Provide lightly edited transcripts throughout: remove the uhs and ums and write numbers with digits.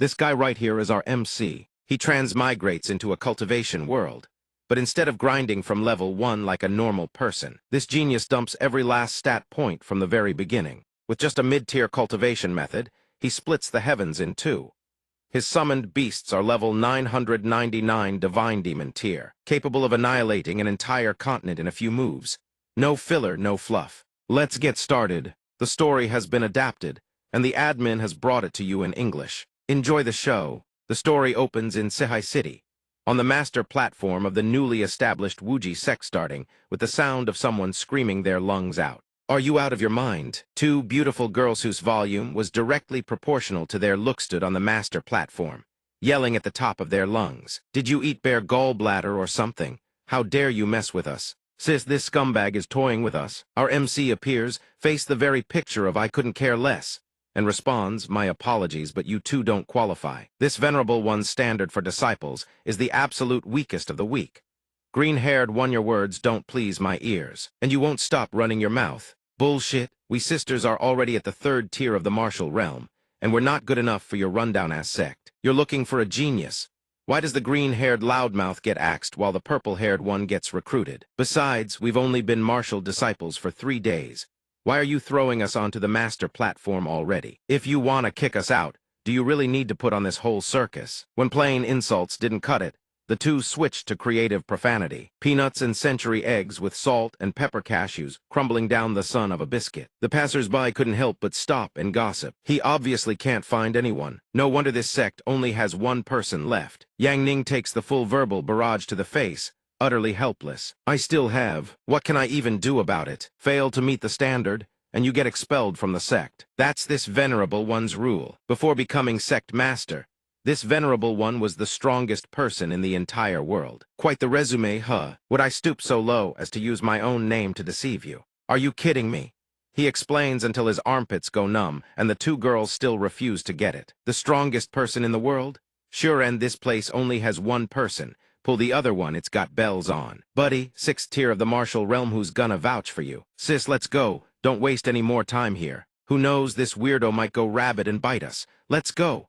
This guy right here is our MC. He transmigrates into a cultivation world. But instead of grinding from level 1 like a normal person, this genius dumps every last stat point from the very beginning. With just a mid-tier cultivation method, he splits the heavens in two. His summoned beasts are level 999 Divine Demon tier, capable of annihilating an entire continent in a few moves. No filler, no fluff. Let's get started. The story has been adapted, and the admin has brought it to you in English. Enjoy the show. The story opens in Sehai City, on the master platform of the newly established Wuji Sect, starting with the sound of someone screaming their lungs out. Are you out of your mind? Two beautiful girls whose volume was directly proportional to their look stood on the master platform, yelling at the top of their lungs. Did you eat bare gallbladder or something? How dare you mess with us? Sis, this scumbag is toying with us. Our MC appears, face the very picture of I couldn't care less, and responds, my apologies, but you two don't qualify. This venerable one's standard for disciples is the absolute weakest of the weak. Green-haired one, your words don't please my ears, and you won't stop running your mouth. Bullshit. We sisters are already at the 3rd tier of the martial realm, and we're not good enough for your rundown-ass sect. You're looking for a genius. Why does the green-haired loudmouth get axed while the purple-haired one gets recruited? Besides, we've only been martial disciples for 3 days. Why are you throwing us onto the master platform already? If you want to kick us out, do you really need to put on this whole circus? When plain insults didn't cut it, the two switched to creative profanity. Peanuts and century eggs with salt and pepper cashews crumbling down the sun of a biscuit. The passers-by couldn't help but stop and gossip. He obviously can't find anyone. No wonder this sect only has one person left. Yang Ning takes the full verbal barrage to the face, utterly helpless. I still have. What can I even do about it? Fail to meet the standard, and you get expelled from the sect. That's this venerable one's rule. Before becoming sect master, this venerable one was the strongest person in the entire world. Quite the resume, huh? Would I stoop so low as to use my own name to deceive you? Are you kidding me? He explains until his armpits go numb, and the two girls still refuse to get it. The strongest person in the world? Sure, and this place only has one person. Pull the other one, it's got bells on. Buddy, 6th tier of the martial realm, who's gonna vouch for you? Sis, let's go. Don't waste any more time here. Who knows, this weirdo might go rabid and bite us. Let's go.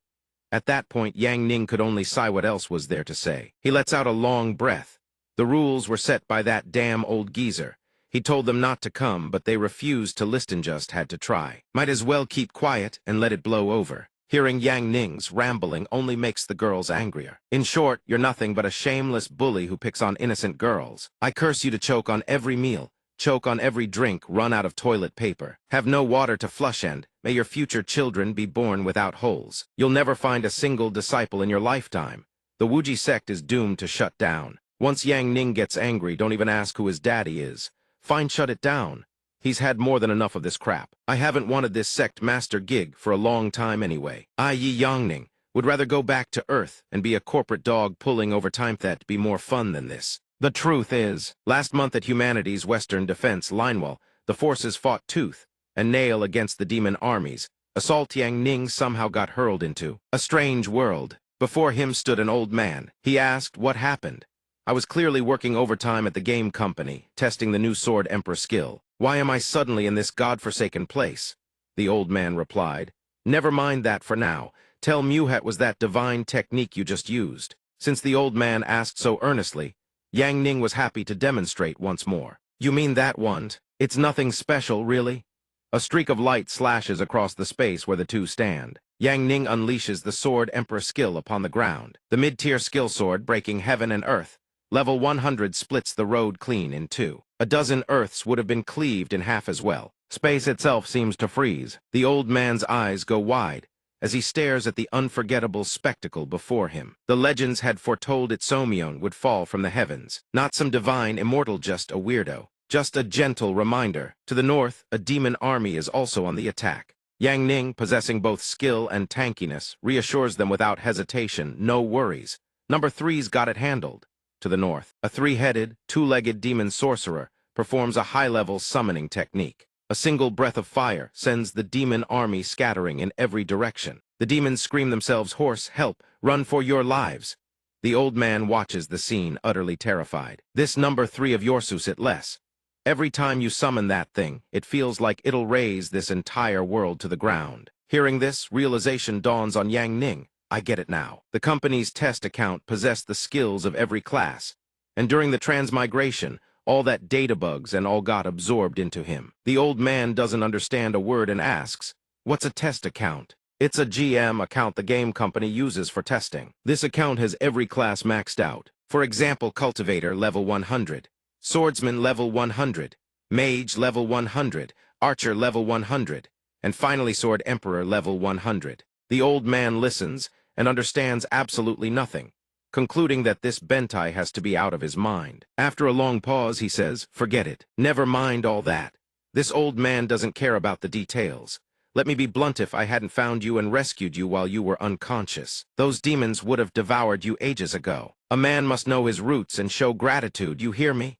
At that point, Yang Ning could only sigh. What else was there to say? He lets out a long breath. The rules were set by that damn old geezer. He told them not to come, but they refused to listen, just had to try. Might as well keep quiet and let it blow over. Hearing Yang Ning's rambling only makes the girls angrier. In short, you're nothing but a shameless bully who picks on innocent girls. I curse you to choke on every meal, choke on every drink, run out of toilet paper, have no water to flush, and may your future children be born without holes. You'll never find a single disciple in your lifetime. The Wuji sect is doomed to shut down. Once Yang Ning gets angry, don't even ask who his daddy is. Fine, shut it down. He's had more than enough of this crap. I haven't wanted this sect master gig for a long time anyway. Yang Ning would rather go back to Earth and be a corporate dog pulling overtime. That'd be more fun than this. The truth is, last month at Humanity's Western Defense Linewall, the forces fought tooth and nail against the demon armies. Assault Yang Ning somehow got hurled into a strange world. Before him stood an old man. He asked what happened. I was clearly working overtime at the game company, testing the new Sword Emperor skill. Why am I suddenly in this godforsaken place? The old man replied. Never mind that for now. Tell Muhat, was that divine technique you just used? Since the old man asked so earnestly, Yang Ning was happy to demonstrate once more. You mean that one? It's nothing special, really? A streak of light slashes across the space where the two stand. Yang Ning unleashes the Sword Emperor skill upon the ground. The mid-tier skill sword breaking heaven and earth. Level 100 splits the road clean in two. A dozen earths would have been cleaved in half as well. Space itself seems to freeze. The old man's eyes go wide as he stares at the unforgettable spectacle before him. The legends had foretold Itzomion would fall from the heavens. Not some divine immortal, just a weirdo. Just a gentle reminder. To the north, a demon army is also on the attack. Yang Ning, possessing both skill and tankiness, reassures them without hesitation, no worries. Number 3's got it handled. To the north, a 3-headed, 2-legged demon sorcerer performs a high-level summoning technique. A single breath of fire sends the demon army scattering in every direction. The demons scream themselves hoarse, help, run for your lives. The old man watches the scene, utterly terrified. This number 3 of Yorsus it less. Every time you summon that thing, it feels like it'll raise this entire world to the ground. Hearing this, realization dawns on Yang Ning. I get it now. The company's test account possessed the skills of every class, and during the transmigration, all that data bugs and all got absorbed into him. The old man doesn't understand a word and asks, "What's a test account?" It's a GM account the game company uses for testing. This account has every class maxed out. For example, cultivator level 100, swordsman level 100, mage level 100, archer level 100, and finally sword emperor level 100. The old man listens and understands absolutely nothing, concluding that this Bentai has to be out of his mind. After a long pause, he says, "Forget it. Never mind all that. This old man doesn't care about the details. Let me be blunt, if I hadn't found you and rescued you while you were unconscious, those demons would have devoured you ages ago. A man must know his roots and show gratitude, you hear me?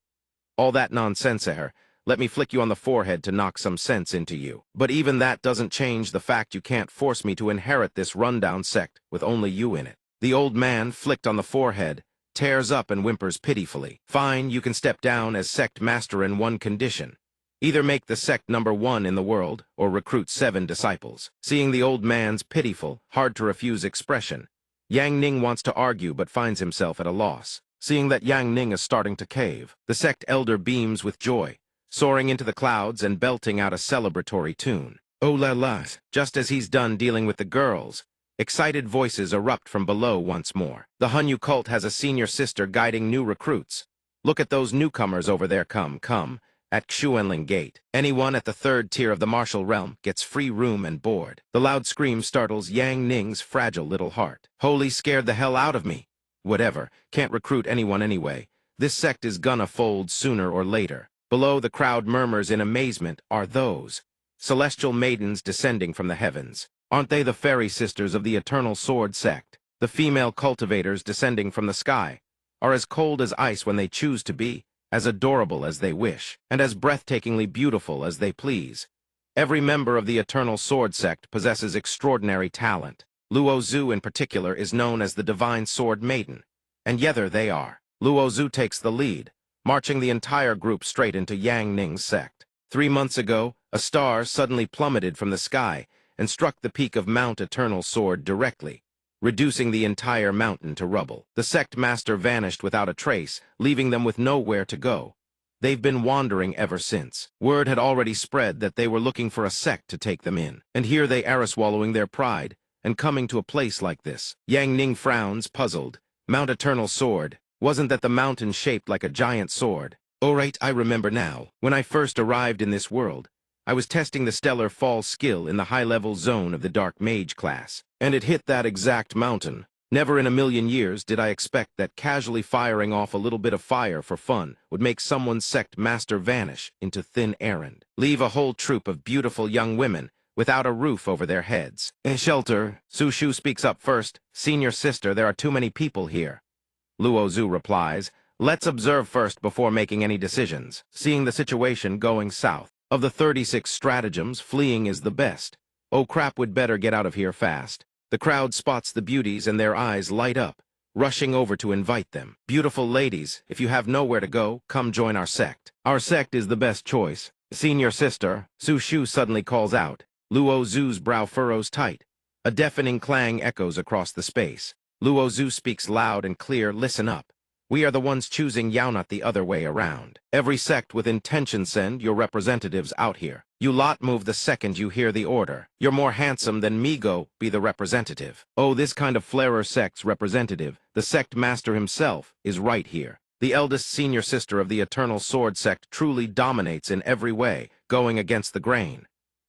All that nonsense, let me flick you on the forehead to knock some sense into you. But even that doesn't change the fact you can't force me to inherit this rundown sect with only you in it." The old man, flicked on the forehead, tears up and whimpers pitifully. "Fine, you can step down as sect master in one condition. Either make the sect #1 in the world, or recruit 7 disciples." Seeing the old man's pitiful, hard-to-refuse expression, Yang Ning wants to argue but finds himself at a loss. Seeing that Yang Ning is starting to cave, the sect elder beams with joy, soaring into the clouds and belting out a celebratory tune. "Oh la la!" Just as he's done dealing with the girls, excited voices erupt from below once more. The Hanyu cult has a senior sister guiding new recruits. "Look at those newcomers over there, come. At Xuanling Gate. Anyone at the 3rd tier of the martial realm gets free room and board." The loud scream startles Yang Ning's fragile little heart. "Holy, scared the hell out of me. Whatever, can't recruit anyone anyway. This sect is gonna fold sooner or later." Below, the crowd murmurs in amazement, "Are those celestial maidens descending from the heavens? Aren't they the fairy sisters of the Eternal Sword sect? The female cultivators descending from the sky are as cold as ice when they choose to be, as adorable as they wish, and as breathtakingly beautiful as they please. Every member of the Eternal Sword sect possesses extraordinary talent. Luo Zhu in particular is known as the Divine Sword Maiden, and yether they are." Luo Zhu takes the lead, marching the entire group straight into Yang Ning's sect. 3 months ago, a star suddenly plummeted from the sky and struck the peak of Mount Eternal Sword directly, reducing the entire mountain to rubble. The sect master vanished without a trace, leaving them with nowhere to go. They've been wandering ever since. Word had already spread that they were looking for a sect to take them in, and here they are swallowing their pride and coming to a place like this. Yang Ning frowns, puzzled. Mount Eternal Sword. Wasn't that the mountain shaped like a giant sword? "Oh right, I remember now. When I first arrived in this world, I was testing the Stellar Fall skill in the high-level zone of the Dark Mage class, and it hit that exact mountain. Never in a million years did I expect that casually firing off a little bit of fire for fun would make someone's sect master vanish into thin air, leave a whole troop of beautiful young women without a roof over their heads. Shelter." Su Shu speaks up first. "Senior sister, there are too many people here." Luo Zhu replies, "Let's observe first before making any decisions." Seeing the situation going south, of the 36 stratagems, fleeing is the best. Oh crap, we'd better get out of here fast. The crowd spots the beauties and their eyes light up, rushing over to invite them. "Beautiful ladies, if you have nowhere to go, come join our sect. Our sect is the best choice." "Senior sister," Su Shu suddenly calls out. Luo Zhu's brow furrows tight. A deafening clang echoes across the space. Luo Zhu speaks loud and clear, "Listen up. We are the ones choosing Yao, not the other way around. Every sect with intention send your representatives out here. You lot move the second you hear the order. You're more handsome than me, go be the representative." Oh, this kind of flarer sect's representative, the sect master himself, is right here. The eldest senior sister of the Eternal Sword sect truly dominates in every way, going against the grain.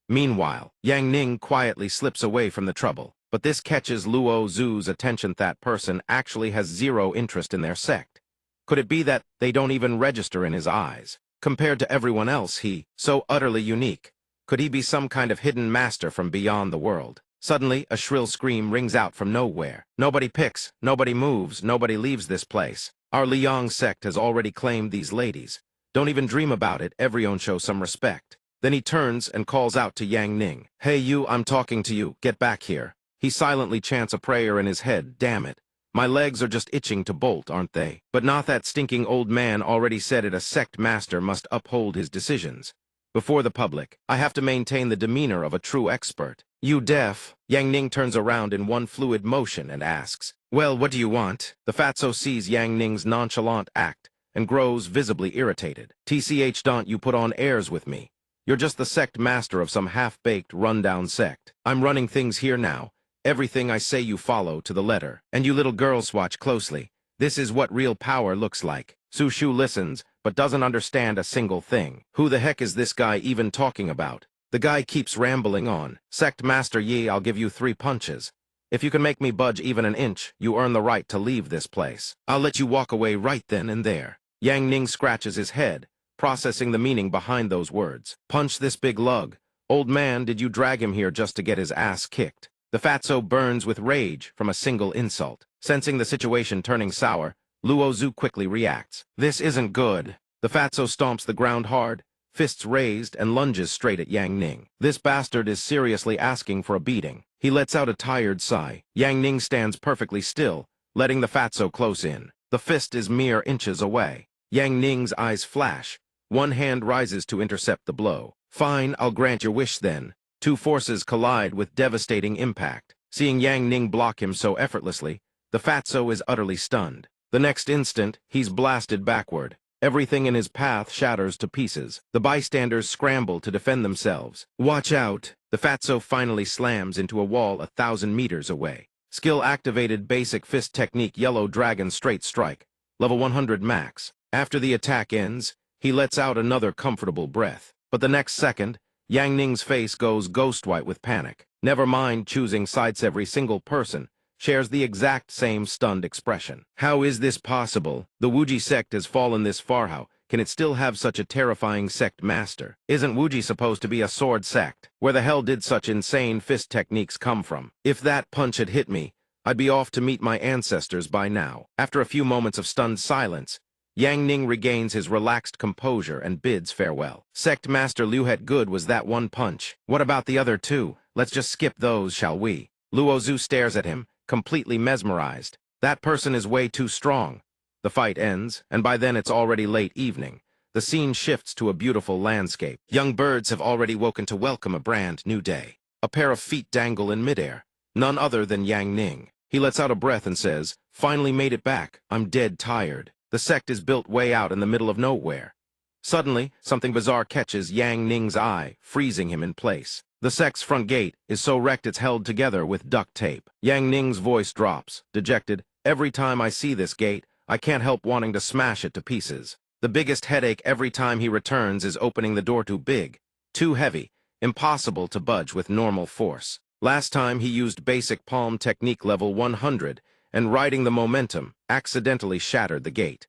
Meanwhile, Yang Ning quietly slips away from the trouble. But this catches Luo Zhu's attention. That person actually has zero interest in their sect. Could it be that they don't even register in his eyes? Compared to everyone else, he, so utterly unique. Could he be some kind of hidden master from beyond the world? Suddenly, a shrill scream rings out from nowhere. Nobody picks, nobody moves, nobody leaves this place. Our Liang sect has already claimed these ladies. Don't even dream about it, everyone show some respect. Then he turns and calls out to Yang Ning. "Hey you, I'm talking to you, get back here." He silently chants a prayer in his head. "Damn it. My legs are just itching to bolt, aren't they?" But not that stinking old man already said it. A sect master must uphold his decisions. Before the public, I have to maintain the demeanor of a true expert. You deaf? Yang Ning turns around in one fluid motion and asks, "Well, what do you want?" The fatso sees Yang Ning's nonchalant act and grows visibly irritated. "TCH, don't you put on airs with me. You're just the sect master of some half-baked, rundown sect. I'm running things here now. Everything I say you follow to the letter. And you little girls watch closely. This is what real power looks like." Su Shu listens, but doesn't understand a single thing. Who the heck is this guy even talking about? The guy keeps rambling on. "Sect Master Yi, I'll give you 3 punches. If you can make me budge even an inch, you earn the right to leave this place. I'll let you walk away right then and there." Yang Ning scratches his head, processing the meaning behind those words. "Punch this big lug. Old man, did you drag him here just to get his ass kicked?" The fatso burns with rage from a single insult. Sensing the situation turning sour, Luo Zhu quickly reacts. "This isn't good." The fatso stomps the ground hard, fists raised, and lunges straight at Yang Ning. This bastard is seriously asking for a beating. He lets out a tired sigh. Yang Ning stands perfectly still, letting the fatso close in. The fist is mere inches away. Yang Ning's eyes flash. One hand rises to intercept the blow. "Fine, I'll grant your wish then." Two forces collide with devastating impact. Seeing Yang Ning block him so effortlessly, the fatso is utterly stunned. The next instant, he's blasted backward. Everything in his path shatters to pieces. The bystanders scramble to defend themselves. "Watch out!" The fatso finally slams into a wall 1,000 meters away. Skill-activated basic fist technique Yellow Dragon Straight Strike, level 100 max. After the attack ends, he lets out another comfortable breath. But the next second, Yang Ning's face goes ghost white with panic. Never mind choosing sides, every single person shares the exact same stunned expression. How is this possible? The Wuji sect has fallen this far. How can it still have such a terrifying sect master? Isn't Wuji supposed to be a sword sect? Where the hell did such insane fist techniques come from? If that punch had hit me, I'd be off to meet my ancestors by now. After a few moments of stunned silence, Yang Ning regains his relaxed composure and bids farewell. "Sect Master Liu Het, good was that one punch. What about the other 2? Let's just skip those, shall we?" Luo Zhu stares at him, completely mesmerized. That person is way too strong. The fight ends, and by then it's already late evening. The scene shifts to a beautiful landscape. Young birds have already woken to welcome a brand new day. A pair of feet dangle in midair. None other than Yang Ning. He lets out a breath and says, "Finally made it back. I'm dead tired." The sect is built way out in the middle of nowhere. Suddenly, something bizarre catches Yang Ning's eye, freezing him in place. The sect's front gate is so wrecked it's held together with duct tape. Yang Ning's voice drops, dejected. "Every time I see this gate, I can't help wanting to smash it to pieces. The biggest headache every time he returns is opening the door too big, too heavy, impossible to budge with normal force. Last time he used basic palm technique level 100, and riding the momentum, accidentally shattered the gate.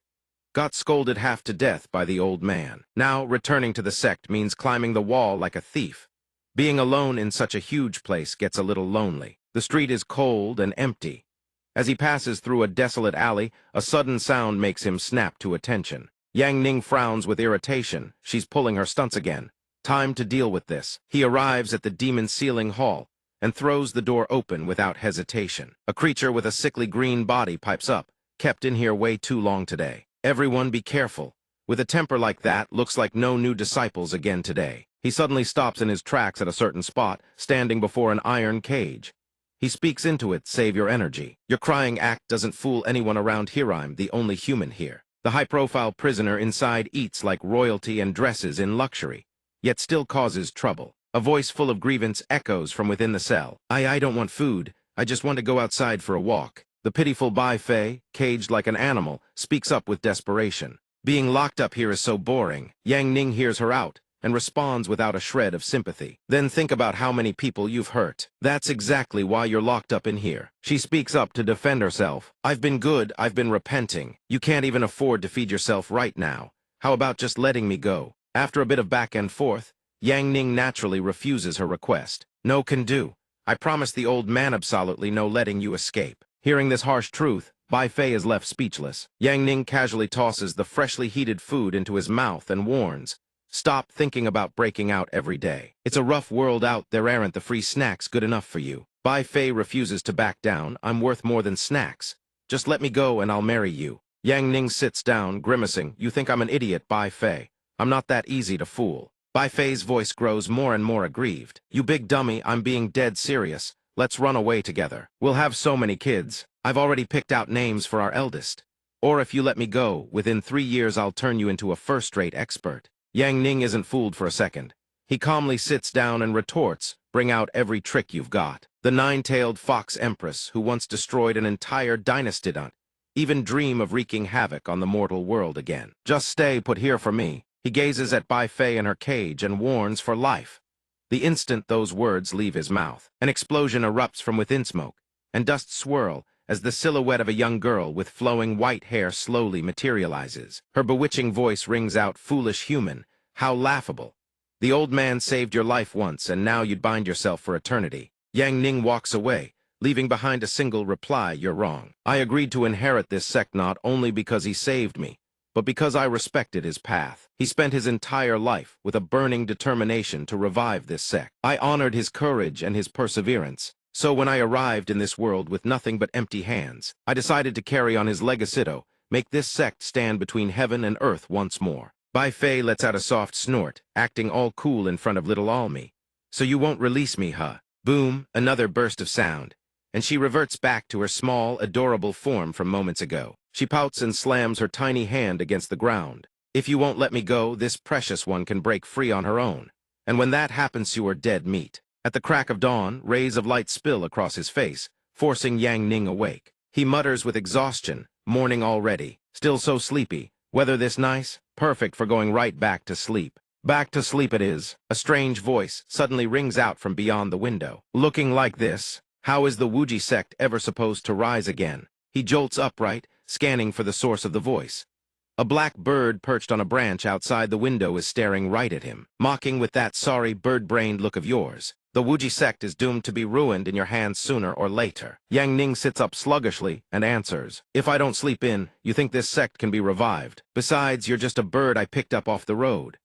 Got scolded half to death by the old man. Now, returning to the sect means climbing the wall like a thief. Being alone in such a huge place gets a little lonely. The street is cold and empty. As he passes through a desolate alley, a sudden sound makes him snap to attention. Yang Ning frowns with irritation. She's pulling her stunts again. Time to deal with this. He arrives at the demon ceiling hall and throws the door open without hesitation. A creature with a sickly green body pipes up. "Kept in here way too long today. Everyone be careful. With a temper like that, looks like no new disciples again today." He suddenly stops in his tracks at a certain spot, standing before an iron cage. He speaks into it, "Save your energy. Your crying act doesn't fool anyone around here. I'm the only human here." The high-profile prisoner inside eats like royalty and dresses in luxury, yet still causes trouble. A voice full of grievance echoes from within the cell. I don't want food. I just want to go outside for a walk." The pitiful Bai Fei, caged like an animal, speaks up with desperation. "Being locked up here is so boring." Yang Ning hears her out and responds without a shred of sympathy. "Then think about how many people you've hurt. That's exactly why you're locked up in here." She speaks up to defend herself. "I've been good, I've been repenting. You can't even afford to feed yourself right now. How about just letting me go?" After a bit of back and forth, Yang Ning naturally refuses her request. "No can do. I promise the old man absolutely no letting you escape." Hearing this harsh truth, Bai Fei is left speechless. Yang Ning casually tosses the freshly heated food into his mouth and warns, "Stop thinking about breaking out every day. It's a rough world out there. Aren't the free snacks good enough for you?" Bai Fei refuses to back down. "I'm worth more than snacks. Just let me go and I'll marry you." Yang Ning sits down, grimacing. "You think I'm an idiot, Bai Fei? I'm not that easy to fool." Bai Fei's voice grows more and more aggrieved. You big dummy, I'm being dead serious. Let's run away together. We'll have so many kids. I've already picked out names for our eldest. Or if you let me go, within 3 years I'll turn you into a first-rate expert. Yang Ning isn't fooled for a second. He calmly sits down and retorts, bring out every trick you've got. The nine-tailed fox empress who once destroyed an entire dynasty don't even dream of wreaking havoc on the mortal world again. Just stay put here for me. He gazes at Bai Fei in her cage and warns for life. The instant those words leave his mouth, an explosion erupts from within smoke, and dust swirl as the silhouette of a young girl with flowing white hair slowly materializes. Her bewitching voice rings out, "Foolish human, how laughable. The old man saved your life once, and now you'd bind yourself for eternity." Yang Ning walks away, leaving behind a single reply, "You're wrong. I agreed to inherit this sect not only because he saved me, but because I respected his path. He spent his entire life with a burning determination to revive this sect. I honored his courage and his perseverance. So when I arrived in this world with nothing but empty hands, I decided to carry on his legacito, make this sect stand between heaven and earth once more." Bai Fei lets out a soft snort, acting all cool in front of little Almi. "So you won't release me, huh?" Boom, another burst of sound, and she reverts back to her small, adorable form from moments ago. She pouts and slams her tiny hand against the ground. "If you won't let me go, this precious one can break free on her own. And when that happens, you are dead meat." At the crack of dawn, rays of light spill across his face, forcing Yang Ning awake. He mutters with exhaustion, "Morning already. Still so sleepy. Weather this nice? Perfect for going right back to sleep." Back to sleep it is. A strange voice suddenly rings out from beyond the window. "Looking like this, how is the Wuji sect ever supposed to rise again?" He jolts upright, scanning for the source of the voice. A black bird perched on a branch outside the window is staring right at him, mocking with that sorry bird-brained look of yours. "The Wuji sect is doomed to be ruined in your hands sooner or later." Yang Ning sits up sluggishly and answers, "If I don't sleep in, you think this sect can be revived? Besides, you're just a bird I picked up off the road.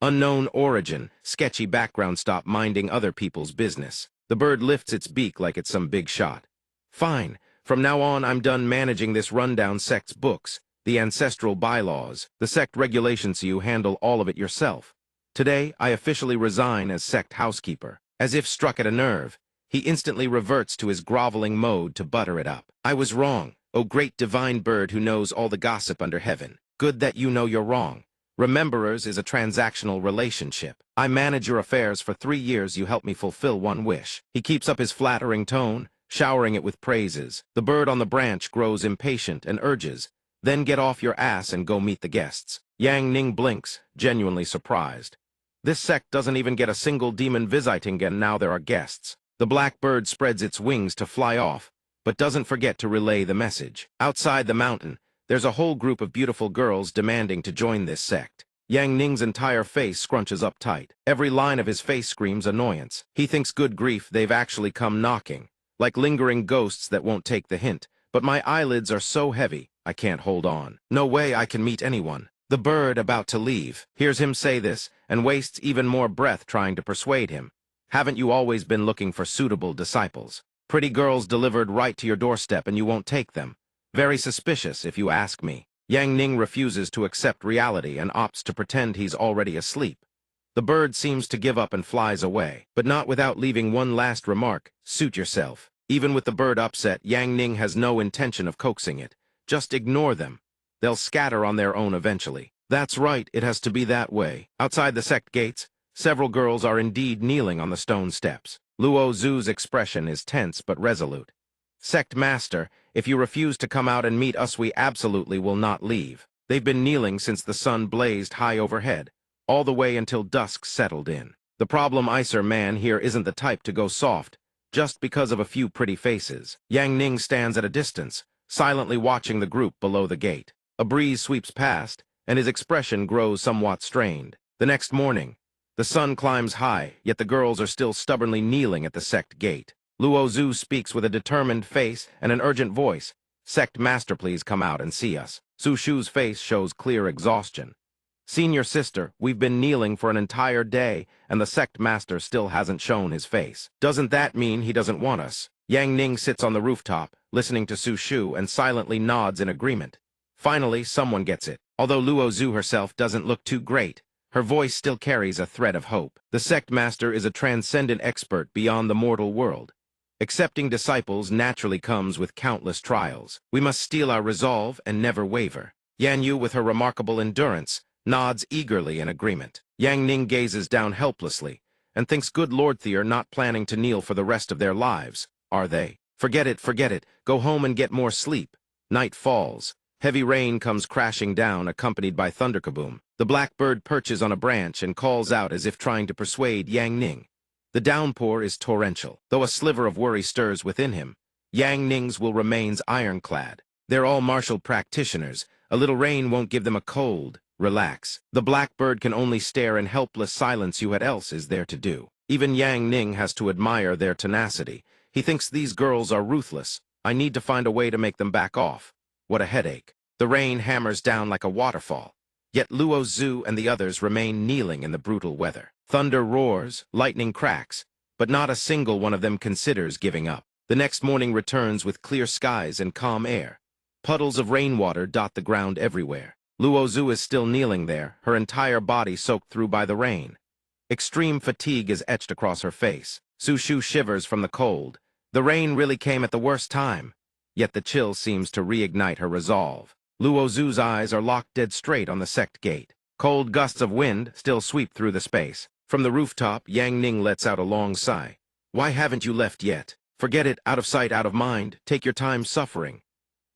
Unknown origin, sketchy background, stop minding other people's business." The bird lifts its beak like it's some big shot. "Fine. From now on, I'm done managing this rundown sect's books, the ancestral bylaws, the sect regulations, so you handle all of it yourself. Today, I officially resign as sect housekeeper." As if struck at a nerve, he instantly reverts to his groveling mode to butter it up. "I was wrong, O great divine bird who knows all the gossip under heaven. Good that you know you're wrong. Rememberers is a transactional relationship. I manage your affairs for 3 years, you help me fulfill one wish." He keeps up his flattering tone, showering it with praises. The bird on the branch grows impatient and urges, "Then get off your ass and go meet the guests." Yang Ning blinks, genuinely surprised. This sect doesn't even get a single demon visiting, and now there are guests. The black bird spreads its wings to fly off, but doesn't forget to relay the message. Outside the mountain, there's a whole group of beautiful girls demanding to join this sect. Yang Ning's entire face scrunches up tight. Every line of his face screams annoyance. He thinks, good grief, they've actually come knocking, like lingering ghosts that won't take the hint. But my eyelids are so heavy, I can't hold on. No way I can meet anyone. The bird, about to leave, hears him say this and wastes even more breath trying to persuade him. "Haven't you always been looking for suitable disciples? Pretty girls delivered right to your doorstep and you won't take them? Very suspicious, if you ask me." Yang Ning refuses to accept reality and opts to pretend he's already asleep. The bird seems to give up and flies away, but not without leaving one last remark: "Suit yourself." Even with the bird upset, Yang Ning has no intention of coaxing it. Just ignore them. They'll scatter on their own eventually. That's right, it has to be that way. Outside the sect gates, several girls are indeed kneeling on the stone steps. Luo Zhu's expression is tense but resolute. "Sect master, if you refuse to come out and meet us, we absolutely will not leave." They've been kneeling since the sun blazed high overhead, all the way until dusk settled in. The problem Icer man here isn't the type to go soft, just because of a few pretty faces. Yang Ning stands at a distance, silently watching the group below the gate. A breeze sweeps past, and his expression grows somewhat strained. The next morning, the sun climbs high, yet the girls are still stubbornly kneeling at the sect gate. Luo Zhu speaks with a determined face and an urgent voice. "Sect master, please come out and see us." Su Shu's face shows clear exhaustion. "Senior sister, we've been kneeling for an entire day, and the sect master still hasn't shown his face. Doesn't that mean he doesn't want us?" Yang Ning sits on the rooftop, listening to Su Shu, and silently nods in agreement. Finally, someone gets it. Although Luo Zhu herself doesn't look too great, Her voice still carries a thread of hope. The sect master is a transcendent expert beyond the mortal world. Accepting disciples naturally comes with countless trials. We must steel our resolve and never waver. Yan Yu, with her remarkable endurance, nods eagerly in agreement. Yang Ning gazes down helplessly and thinks good Lord Thier not planning to kneel for the rest of their lives, are they? Forget it, forget it. Go home and get more sleep. Night falls. Heavy rain comes crashing down, accompanied by thunder kaboom. The blackbird perches on a branch and calls out as if trying to persuade Yang Ning. The downpour is torrential. Though a sliver of worry stirs within him, Yang Ning's will remains ironclad. They're all martial practitioners. A little rain won't give them a cold. Relax. The blackbird can only stare in helpless silence. What else is there to do? Even Yang Ning has to admire their tenacity. He thinks these girls are ruthless. I need to find a way to make them back off. What a headache. The rain hammers down like a waterfall. Yet Luo Zhu and the others remain kneeling in the brutal weather. Thunder roars, lightning cracks, but not a single one of them considers giving up. The next morning returns with clear skies and calm air. Puddles of rainwater dot the ground everywhere. Luo Zhu is still kneeling there, her entire body soaked through by the rain. Extreme fatigue is etched across her face. Su Shu shivers from the cold. The rain really came at the worst time. Yet the chill seems to reignite her resolve. Luo Zhu's eyes are locked dead straight on the sect gate. Cold gusts of wind still sweep through the space. From the rooftop, Yang Ning lets out a long sigh. Why haven't you left yet? Forget it, out of sight, out of mind. Take your time suffering.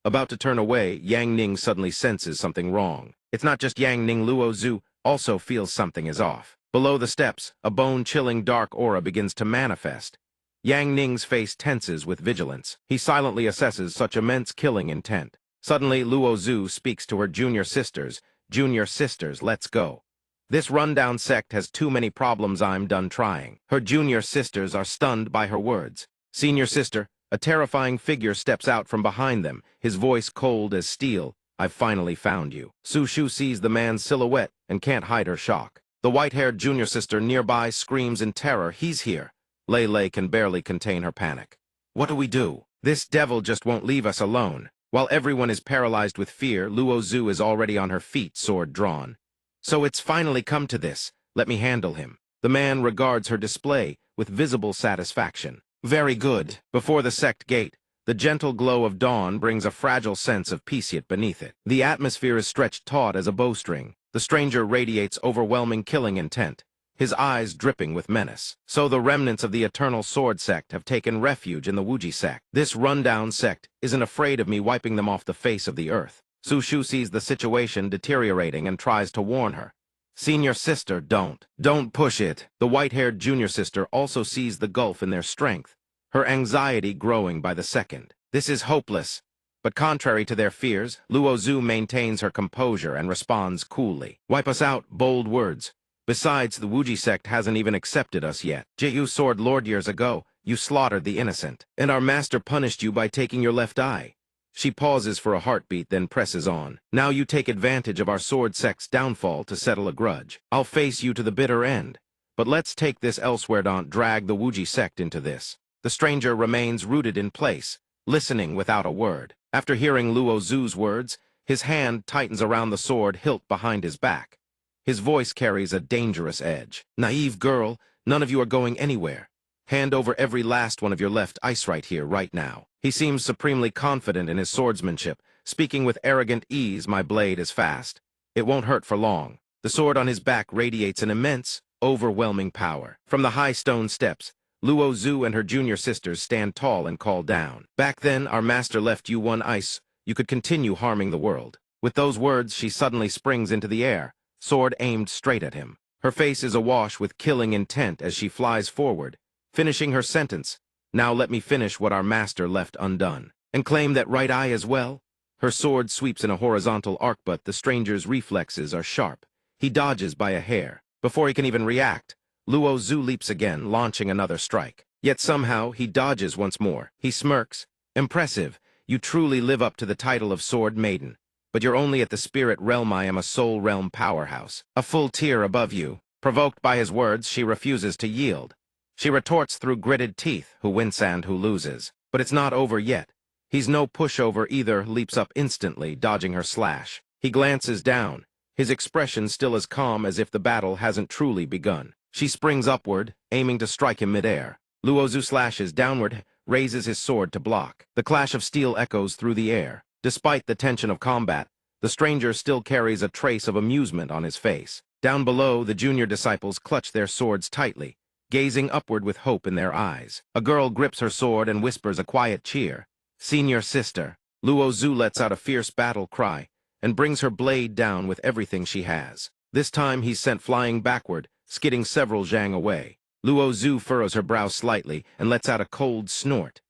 About to turn away, Yang Ning suddenly senses something wrong. It's not just Yang Ning. Luo Zhu also feels something is off. Below the steps, a bone-chilling dark aura begins to manifest. Yang Ning's face tenses with vigilance. He silently assesses such immense killing intent. Suddenly, Luo Zhu speaks to her junior sisters. Junior sisters, let's go. This rundown sect has too many problems. I'm done trying. Her junior sisters are stunned by her words. Senior sister, a terrifying figure steps out from behind them, his voice cold as steel. I've finally found you. Su Shu sees the man's silhouette and can't hide her shock. The white-haired junior sister nearby screams in terror. He's here. Lei Lei can barely contain her panic. What do we do? This devil just won't leave us alone. While everyone is paralyzed with fear, Luo Zhu is already on her feet, sword drawn. So it's finally come to this. Let me handle him. The man regards her display with visible satisfaction. Very good. Before the sect gate, the gentle glow of dawn brings a fragile sense of peace yet beneath it. The atmosphere is stretched taut as a bowstring. The stranger radiates overwhelming killing intent, his eyes dripping with menace. So the remnants of the Eternal Sword Sect have taken refuge in the Wuji sect. This rundown sect isn't afraid of me wiping them off the face of the earth. Su Shu sees the situation deteriorating and tries to warn her. Senior sister, don't push it. The white-haired junior sister also sees the gulf in their strength, her anxiety growing by the second. This is hopeless. But contrary to their fears, Luo Zhu maintains her composure and responds coolly. Wipe us out, bold words. Besides, the Wuji sect hasn't even accepted us yet. Jiyu Sword Lord, years ago, you slaughtered the innocent, and our master punished you by taking your left eye. She pauses for a heartbeat, then presses on. Now you take advantage of our sword sect's downfall to settle a grudge. I'll face you to the bitter end. But let's take this elsewhere. Don't drag the Wuji sect into this. The stranger remains rooted in place, listening without a word. After hearing Luo Zhu's words, his hand tightens around the sword hilt behind his back. His voice carries a dangerous edge. Naive girl, none of you are going anywhere. Hand over every last one of your left eyes right here, right now. He seems supremely confident in his swordsmanship, speaking with arrogant ease. My blade is fast. It won't hurt for long. The sword on his back radiates an immense, overwhelming power. From the high stone steps, Luo Zhu and her junior sisters stand tall and call down. Back then, our master left you one ice. You could continue harming the world. With those words, she suddenly springs into the air, sword aimed straight at him. Her face is awash with killing intent as she flies forward, finishing her sentence. Now let me finish what our master left undone. And claim that right eye as well? Her sword sweeps in a horizontal arc, but the stranger's reflexes are sharp. He dodges by a hair. Before he can even react, Luo Zhu leaps again, launching another strike. Yet somehow he dodges once more. He smirks. Impressive. You truly live up to the title of Sword Maiden. But you're only at the spirit realm. I am a soul realm powerhouse. A full tier above you. Provoked by his words, she refuses to yield. She retorts through gritted teeth, who wins and who loses. But it's not over yet. He's no pushover either, leaps up instantly, dodging her slash. He glances down. his expression still as calm as if the battle hasn't truly begun. She springs upward, aiming to strike him midair. Luo Zhu slashes downward, raises his sword to block. The clash of steel echoes through the air. Despite the tension of combat, the stranger still carries a trace of amusement on his face. Down below, the junior disciples clutch their swords tightly, gazing upward with hope in their eyes. A girl grips her sword and whispers a quiet cheer. "Senior sister." Luo Zhu lets out a fierce battle cry and brings her blade down with everything she has. This time he's sent flying backward, skidding several zhang away. Luo Zhu furrows her brow slightly and lets out a cold snort.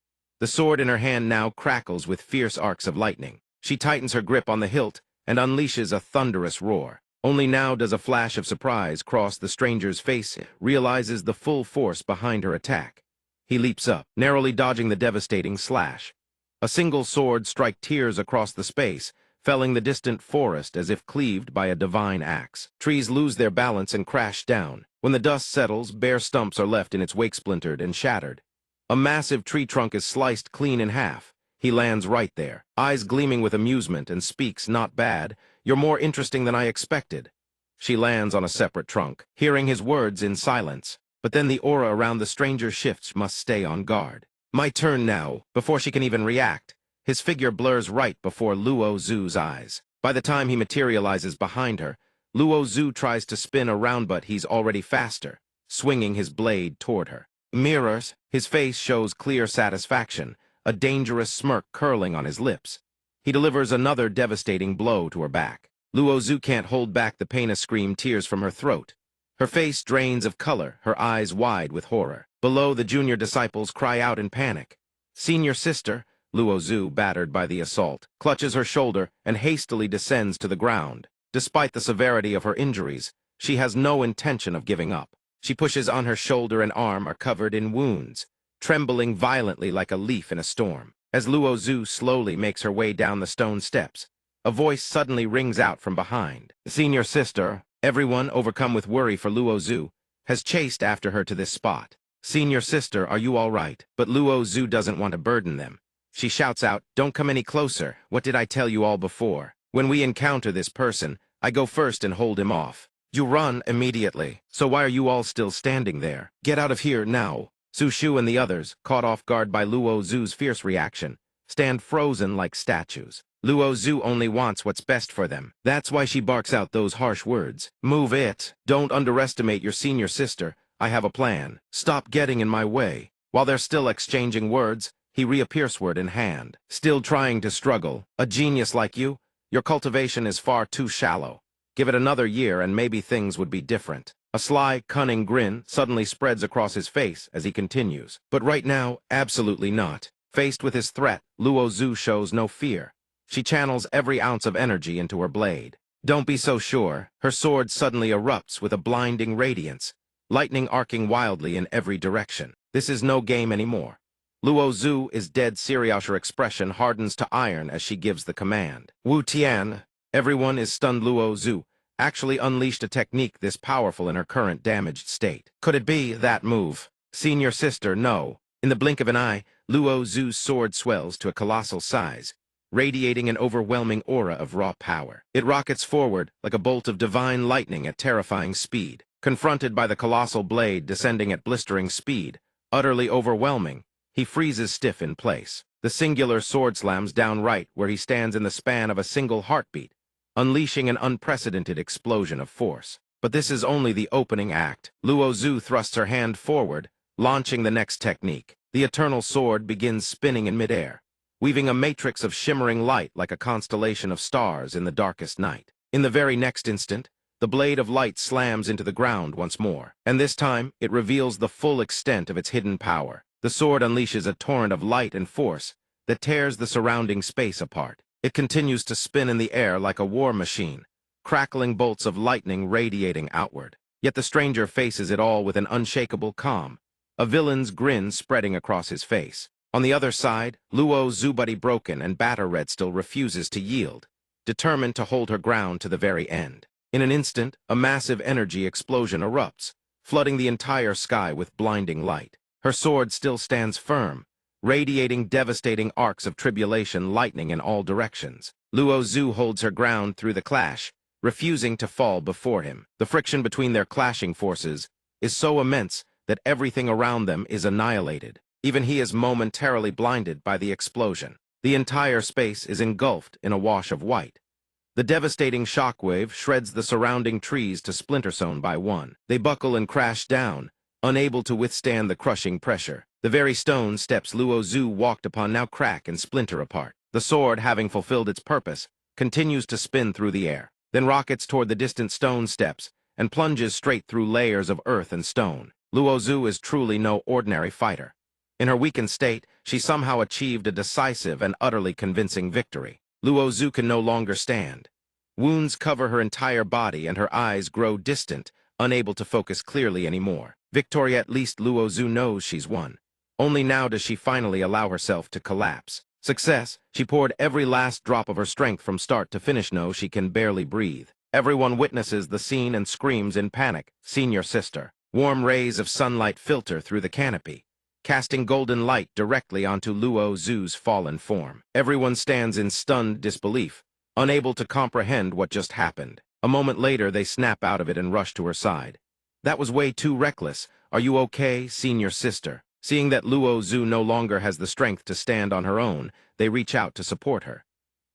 The sword in her hand now crackles with fierce arcs of lightning. She tightens her grip on the hilt and unleashes a thunderous roar. Only now does a flash of surprise cross the stranger's face, realizes the full force behind her attack. He leaps up, narrowly dodging the devastating slash. A single sword strikes tears across the space, felling the distant forest as if cleaved by a divine axe. Trees lose their balance and crash down. When the dust settles, bare stumps are left in its wake, splintered and shattered. A massive tree trunk is sliced clean in half. He lands right there, eyes gleaming with amusement, and speaks, "Not bad. You're more interesting than I expected." She lands on a separate trunk, hearing his words in silence. But then the aura around the stranger shifts, must stay on guard. "My turn now." Before she can even react, his figure blurs right before Luo Zhu's eyes. By the time he materializes behind her, Luo Zhu tries to spin around, but he's already faster, swinging his blade toward her. Mirrors, his face shows clear satisfaction, a dangerous smirk curling on his lips. He delivers another devastating blow to her back. Luo Zhu can't hold back the pain, a scream, tears from her throat. Her face drains of color, her eyes wide with horror. Below, the junior disciples cry out in panic. "Senior sister," Luo Zhu, battered by the assault, clutches her shoulder and hastily descends to the ground. Despite the severity of her injuries, she has no intention of giving up. She pushes on her shoulder and arm are covered in wounds, trembling violently like a leaf in a storm. As Luo Zhu slowly makes her way down the stone steps, a voice suddenly rings out from behind. "Senior sister." Everyone, overcome with worry for Luo Zhu, has chased after her to this spot. "Senior sister, are you all right?" But Luo Zhu doesn't want to burden them. She shouts out, "Don't come any closer. What did I tell you all before? When we encounter this person, I go first and hold him off. You run immediately. So why are you all still standing there? Get out of here now." Su Shu and the others, caught off guard by Luo Zhu's fierce reaction, stand frozen like statues. Luo Zhu only wants what's best for them. That's why she barks out those harsh words. "Move it. Don't underestimate your senior sister. I have a plan. Stop getting in my way." While they're still exchanging words, he reappears, sword in hand. "Still trying to struggle? A genius like you? Your cultivation is far too shallow. Give it another year and maybe things would be different." A sly, cunning grin suddenly spreads across his face as he continues. "But right now, absolutely not." Faced with his threat, Luo Zhu shows no fear. She channels every ounce of energy into her blade. "Don't be so sure." Her sword suddenly erupts with a blinding radiance, lightning arcing wildly in every direction. This is no game anymore. Luo Zhu is dead serious. Her expression hardens to iron as she gives the command. "Wu Tian." Everyone is stunned. Luo Zhu actually unleashed a technique this powerful in her current damaged state. Could it be that move? "Senior sister, no." In the blink of an eye, Luo Zhu's sword swells to a colossal size, radiating an overwhelming aura of raw power. It rockets forward like a bolt of divine lightning at terrifying speed. Confronted by the colossal blade descending at blistering speed, utterly overwhelming, he freezes stiff in place. The singular sword slams down right where he stands in the span of a single heartbeat, unleashing an unprecedented explosion of force. But this is only the opening act. Luo Zhu thrusts her hand forward, launching the next technique. The eternal sword begins spinning in midair, weaving a matrix of shimmering light like a constellation of stars in the darkest night. In the very next instant, the blade of light slams into the ground once more, and this time it reveals the full extent of its hidden power. The sword unleashes a torrent of light and force that tears the surrounding space apart. It continues to spin in the air like a war machine, crackling bolts of lightning radiating outward. Yet the stranger faces it all with an unshakable calm, a villain's grin spreading across his face. On the other side, Luo Zhu, buddy broken and batter-red, still refuses to yield, determined to hold her ground to the very end. In an instant, a massive energy explosion erupts, flooding the entire sky with blinding light. Her sword still stands firm, radiating devastating arcs of tribulation lightning in all directions. Luo Zhu holds her ground through the clash, refusing to fall before him. The friction between their clashing forces is so immense that everything around them is annihilated. Even he is momentarily blinded by the explosion. The entire space is engulfed in a wash of white. The devastating shockwave shreds the surrounding trees to splinter-sown by one. They buckle and crash down, unable to withstand the crushing pressure. The very stone steps Luo Zhu walked upon now crack and splinter apart. The sword, having fulfilled its purpose, continues to spin through the air, then rockets toward the distant stone steps and plunges straight through layers of earth and stone. Luo Zhu is truly no ordinary fighter. In her weakened state, she somehow achieved a decisive and utterly convincing victory. Luo Zhu can no longer stand. Wounds cover her entire body and her eyes grow distant, unable to focus clearly anymore. Victory, at least Luo Zhu knows she's won. Only now does she finally allow herself to collapse. Success, she poured every last drop of her strength from start to finish. No, she can barely breathe. Everyone witnesses the scene and screams in panic. Senior sister. Warm rays of sunlight filter through the canopy, casting golden light directly onto Luo Zhu's fallen form. Everyone stands in stunned disbelief, unable to comprehend what just happened. A moment later, they snap out of it and rush to her side. That was way too reckless. Are you okay, senior sister? Seeing that Luo Zhu no longer has the strength to stand on her own, they reach out to support her.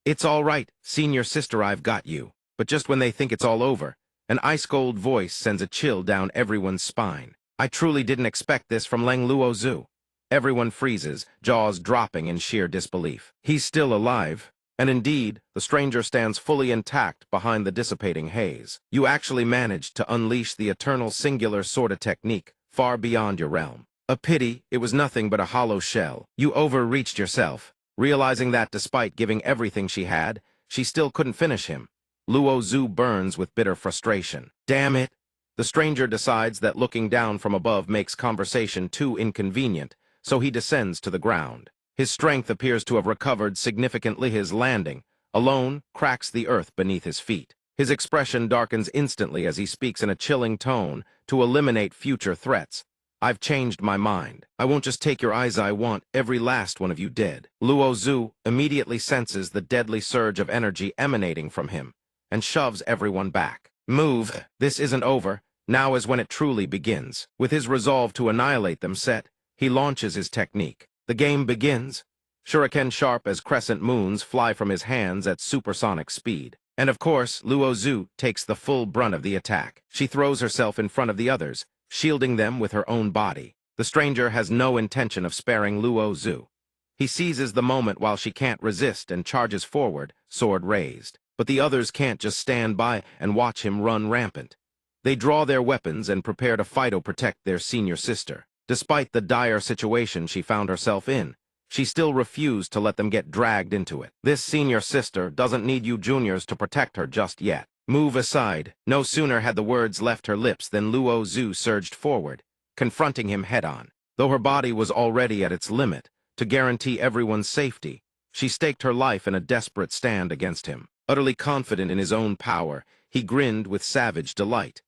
It's all right, senior sister, I've got you. But just when they think it's all over, an ice-cold voice sends a chill down everyone's spine. I truly didn't expect this from Leng Luo Zhu. Everyone freezes, jaws dropping in sheer disbelief. He's still alive. And indeed, the stranger stands fully intact behind the dissipating haze. You actually managed to unleash the eternal singular sort of technique, far beyond your realm. A pity, it was nothing but a hollow shell. You overreached yourself, realizing that despite giving everything she had, she still couldn't finish him. Luo Zhu burns with bitter frustration. Damn it! The stranger decides that looking down from above makes conversation too inconvenient, so he descends to the ground. His strength appears to have recovered significantly. His landing, alone, cracks the earth beneath his feet. His expression darkens instantly as he speaks in a chilling tone to eliminate future threats. I've changed my mind. I won't just take your eyes, I want every last one of you dead. Luo Zhu immediately senses the deadly surge of energy emanating from him and shoves everyone back. Move, this isn't over. Now is when it truly begins. With his resolve to annihilate them set, he launches his technique. The game begins. Shuriken sharp as crescent moons fly from his hands at supersonic speed. And of course, Luo Zhu takes the full brunt of the attack. She throws herself in front of the others, shielding them with her own body. The stranger has no intention of sparing Luo Zhu. He seizes the moment while she can't resist and charges forward, sword raised. But the others can't just stand by and watch him run rampant. They draw their weapons and prepare to phyto-protect their senior sister. Despite the dire situation she found herself in, she still refused to let them get dragged into it. This senior sister doesn't need you juniors to protect her just yet. Move aside. No sooner had the words left her lips than Luo Zhu surged forward, confronting him head-on. Though her body was already at its limit, to guarantee everyone's safety, she staked her life in a desperate stand against him. Utterly confident in his own power, he grinned with savage delight.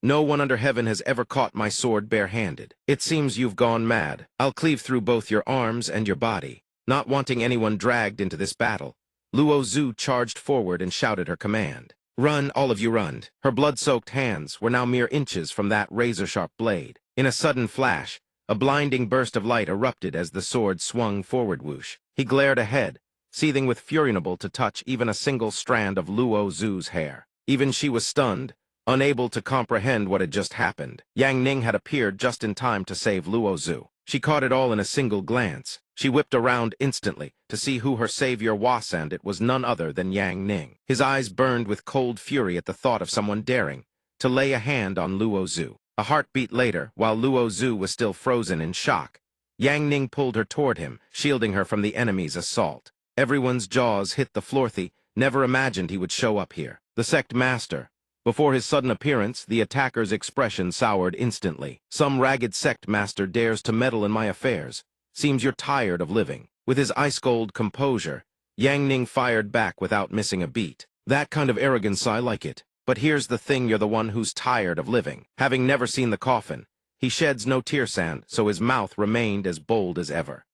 No one under heaven has ever caught my sword bare-handed. It seems you've gone mad. I'll cleave through both your arms and your body. Not wanting anyone dragged into this battle, Luo Zhu charged forward and shouted her command. Run, all of you run. Her blood-soaked hands were now mere inches from that razor-sharp blade. In a sudden flash, a blinding burst of light erupted as the sword swung forward. Whoosh. He glared ahead, seething with fury, unable to touch even a single strand of Luo Zhu's hair. Even she was stunned, unable to comprehend what had just happened. Yang Ning had appeared just in time to save Luo Zhu. She caught it all in a single glance. She whipped around instantly to see who her savior was, and it was none other than Yang Ning. His eyes burned with cold fury at the thought of someone daring to lay a hand on Luo Zhu. A heartbeat later, while Luo Zhu was still frozen in shock, Yang Ning pulled her toward him, shielding her from the enemy's assault. Everyone's jaws hit the floor. They never imagined he would show up here. The Sect Master. Before his sudden appearance, the attacker's expression soured instantly. Some ragged Sect Master dares to meddle in my affairs. Seems you're tired of living. With his ice-cold composure, Yang Ning fired back without missing a beat. That kind of arrogance, I like it. But here's the thing, you're the one who's tired of living. Having never seen the coffin, he sheds no tear sand, so his mouth remained as bold as ever.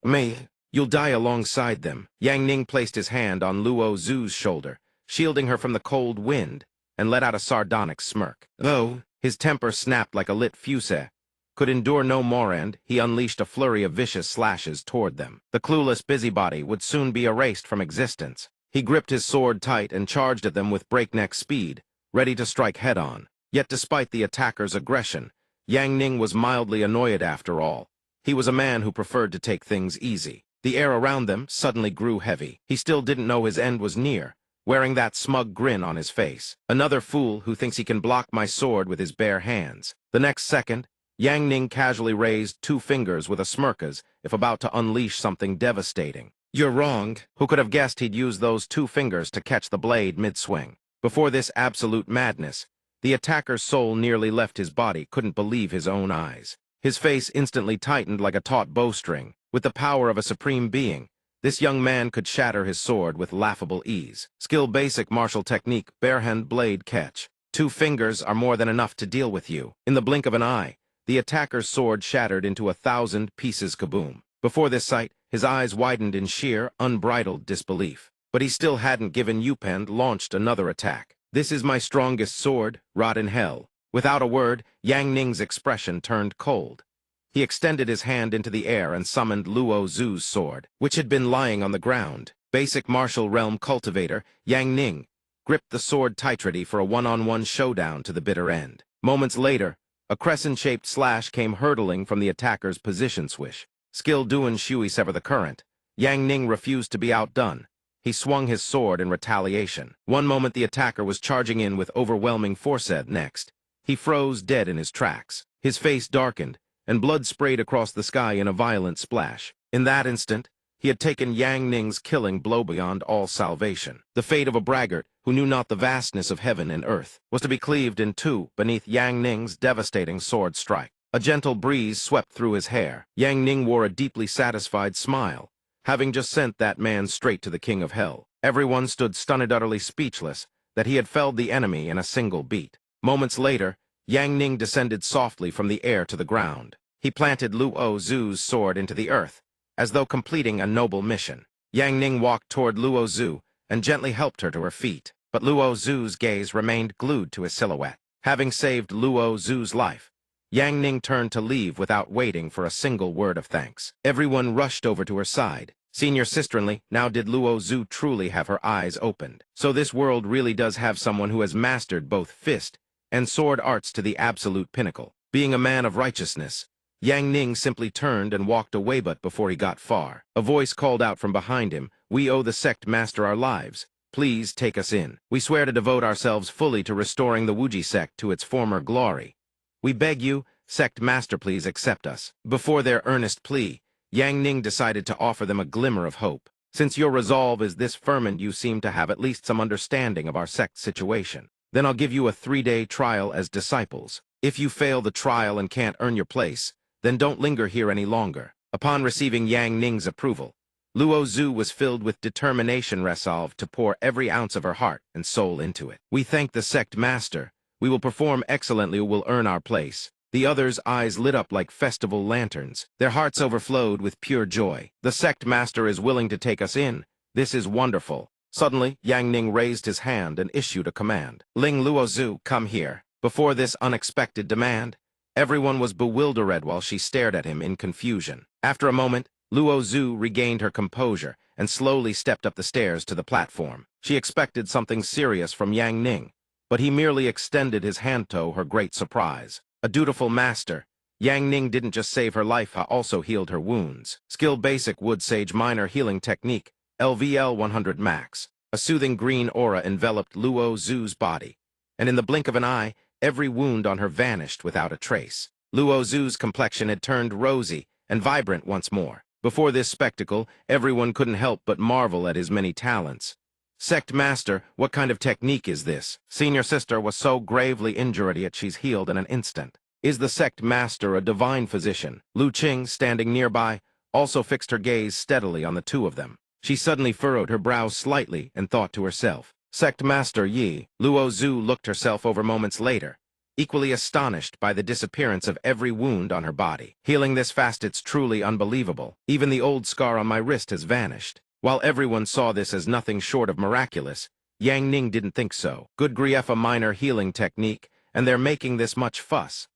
You'll die alongside them. Yang Ning placed his hand on Luo Zhu's shoulder, shielding her from the cold wind, and let out a sardonic smirk. Though his temper snapped like a lit fuse, could endure no more, and he unleashed a flurry of vicious slashes toward them. The clueless busybody would soon be erased from existence. He gripped his sword tight and charged at them with breakneck speed, ready to strike head-on. Yet despite the attacker's aggression, Yang Ning was mildly annoyed after all. He was a man who preferred to take things easy. The air around them suddenly grew heavy. He still didn't know his end was near, wearing that smug grin on his face. Another fool who thinks he can block my sword with his bare hands. The next second, Yang Ning casually raised 2 fingers with a smirk as if about to unleash something devastating. You're wrong. Who could have guessed he'd use those 2 fingers to catch the blade mid-swing? Before this absolute madness, the attacker's soul nearly left his body, couldn't believe his own eyes. His face instantly tightened like a taut bowstring. With the power of a supreme being, this young man could shatter his sword with laughable ease. Skill basic martial technique, barehand blade catch. 2 fingers are more than enough to deal with you. In the blink of an eye, the attacker's sword shattered into 1,000 pieces kaboom. Before this sight, his eyes widened in sheer, unbridled disbelief. But he still hadn't given up and launched another attack. This is my strongest sword, rot in hell. Without a word, Yang Ning's expression turned cold. He extended his hand into the air and summoned Luo Zhu's sword, which had been lying on the ground. Basic martial realm cultivator, Yang Ning gripped the sword tight ready for a one-on-one showdown to the bitter end. Moments later, a crescent-shaped slash came hurtling from the attacker's position swish. Skill Duan Shui sever the current. Yang Ning refused to be outdone. He swung his sword in retaliation. One moment the attacker was charging in with overwhelming force. Next, he froze dead in his tracks. His face darkened, and blood sprayed across the sky in a violent splash. In that instant, he had taken Yang Ning's killing blow beyond all salvation. The fate of a braggart who knew not the vastness of heaven and earth was to be cleaved in 2 beneath Yang Ning's devastating sword strike. A gentle breeze swept through his hair. Yang Ning wore a deeply satisfied smile, having just sent that man straight to the king of hell. Everyone stood stunned, utterly speechless, that he had felled the enemy in a single beat. Moments later, Yang Ning descended softly from the air to the ground. He planted Luo Zhu's sword into the earth, as though completing a noble mission. Yang Ning walked toward Luo Zhu and gently helped her to her feet, but Luo Zhu's gaze remained glued to his silhouette. Having saved Luo Zhu's life, Yang Ning turned to leave without waiting for a single word of thanks. Everyone rushed over to her side. Senior sister-in-law, now did Luo Zhu truly have her eyes opened? So this world really does have someone who has mastered both fist and sword arts to the absolute pinnacle. Being a man of righteousness, Yang Ning simply turned and walked away, but before he got far, a voice called out from behind him, "We owe the Sect Master our lives. Please take us in. We swear to devote ourselves fully to restoring the Wuji sect to its former glory. We beg you, Sect Master, please accept us." Before their earnest plea, Yang Ning decided to offer them a glimmer of hope. "Since your resolve is this firm and you seem to have at least some understanding of our sect's situation, then I'll give you a 3-day trial as disciples. If you fail the trial and can't earn your place, then don't linger here any longer." Upon receiving Yang Ning's approval, Luo Zhu was filled with determination, resolved to pour every ounce of her heart and soul into it. "We thank the Sect Master. We will perform excellently, we'll earn our place." The others' eyes lit up like festival lanterns. Their hearts overflowed with pure joy. "The Sect Master is willing to take us in. This is wonderful." Suddenly, Yang Ning raised his hand and issued a command. "Ling Luo Zhu, come here." Before this unexpected demand, everyone was bewildered while she stared at him in confusion. After a moment, Luo Zhu regained her composure and slowly stepped up the stairs to the platform. She expected something serious from Yang Ning, but he merely extended his hand to her great surprise. A dutiful master, Yang Ning didn't just save her life, he also healed her wounds. Skill basic Wood Sage minor healing technique, LVL 100 max. A soothing green aura enveloped Luo Zhu's body, and in the blink of an eye, every wound on her vanished without a trace. Luo Zhu's complexion had turned rosy and vibrant once more. Before this spectacle, everyone couldn't help but marvel at his many talents. "Sect Master, what kind of technique is this? Senior sister was so gravely injured yet she's healed in an instant. Is the Sect Master a divine physician?" Lu Qing, standing nearby, also fixed her gaze steadily on the 2 of them. She suddenly furrowed her brows slightly and thought to herself, "Sect Master Yi." Luo Zhu looked herself over moments later, equally astonished by the disappearance of every wound on her body. "Healing this fast, it's truly unbelievable. Even the old scar on my wrist has vanished." While everyone saw this as nothing short of miraculous, Yang Ning didn't think so. Good grief, a minor healing technique, and they're making this much fuss.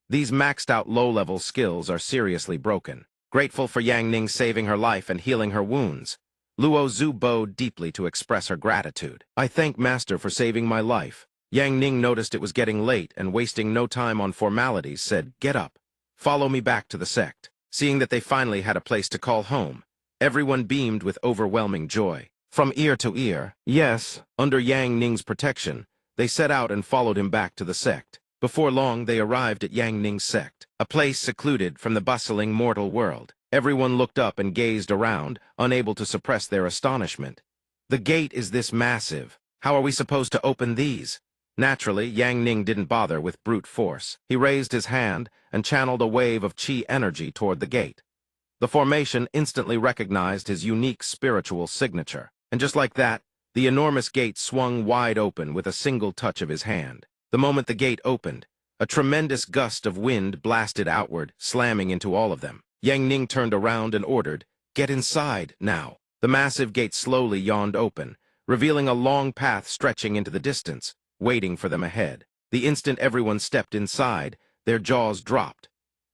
These maxed-out low-level skills are seriously broken. Grateful for Yang Ning saving her life and healing her wounds, Luo Zhu bowed deeply to express her gratitude. I thank Master for saving my life. Yang Ning noticed it was getting late and wasting no time on formalities said, "Get up. Follow me back to the sect." Seeing that they finally had a place to call home, everyone beamed with overwhelming joy. From ear to ear, yes, under Yang Ning's protection, they set out and followed him back to the sect. Before long, they arrived at Yang Ning's sect, a place secluded from the bustling mortal world. Everyone looked up and gazed around, unable to suppress their astonishment. The gate is this massive. How are we supposed to open these? Naturally, Yang Ning didn't bother with brute force. He raised his hand and channeled a wave of chi energy toward the gate. The formation instantly recognized his unique spiritual signature. And just like that, the enormous gate swung wide open with a single touch of his hand. The moment the gate opened, a tremendous gust of wind blasted outward, slamming into all of them. Yang Ning turned around and ordered, "Get inside, now." The massive gate slowly yawned open, revealing a long path stretching into the distance, waiting for them ahead. The instant everyone stepped inside, their jaws dropped.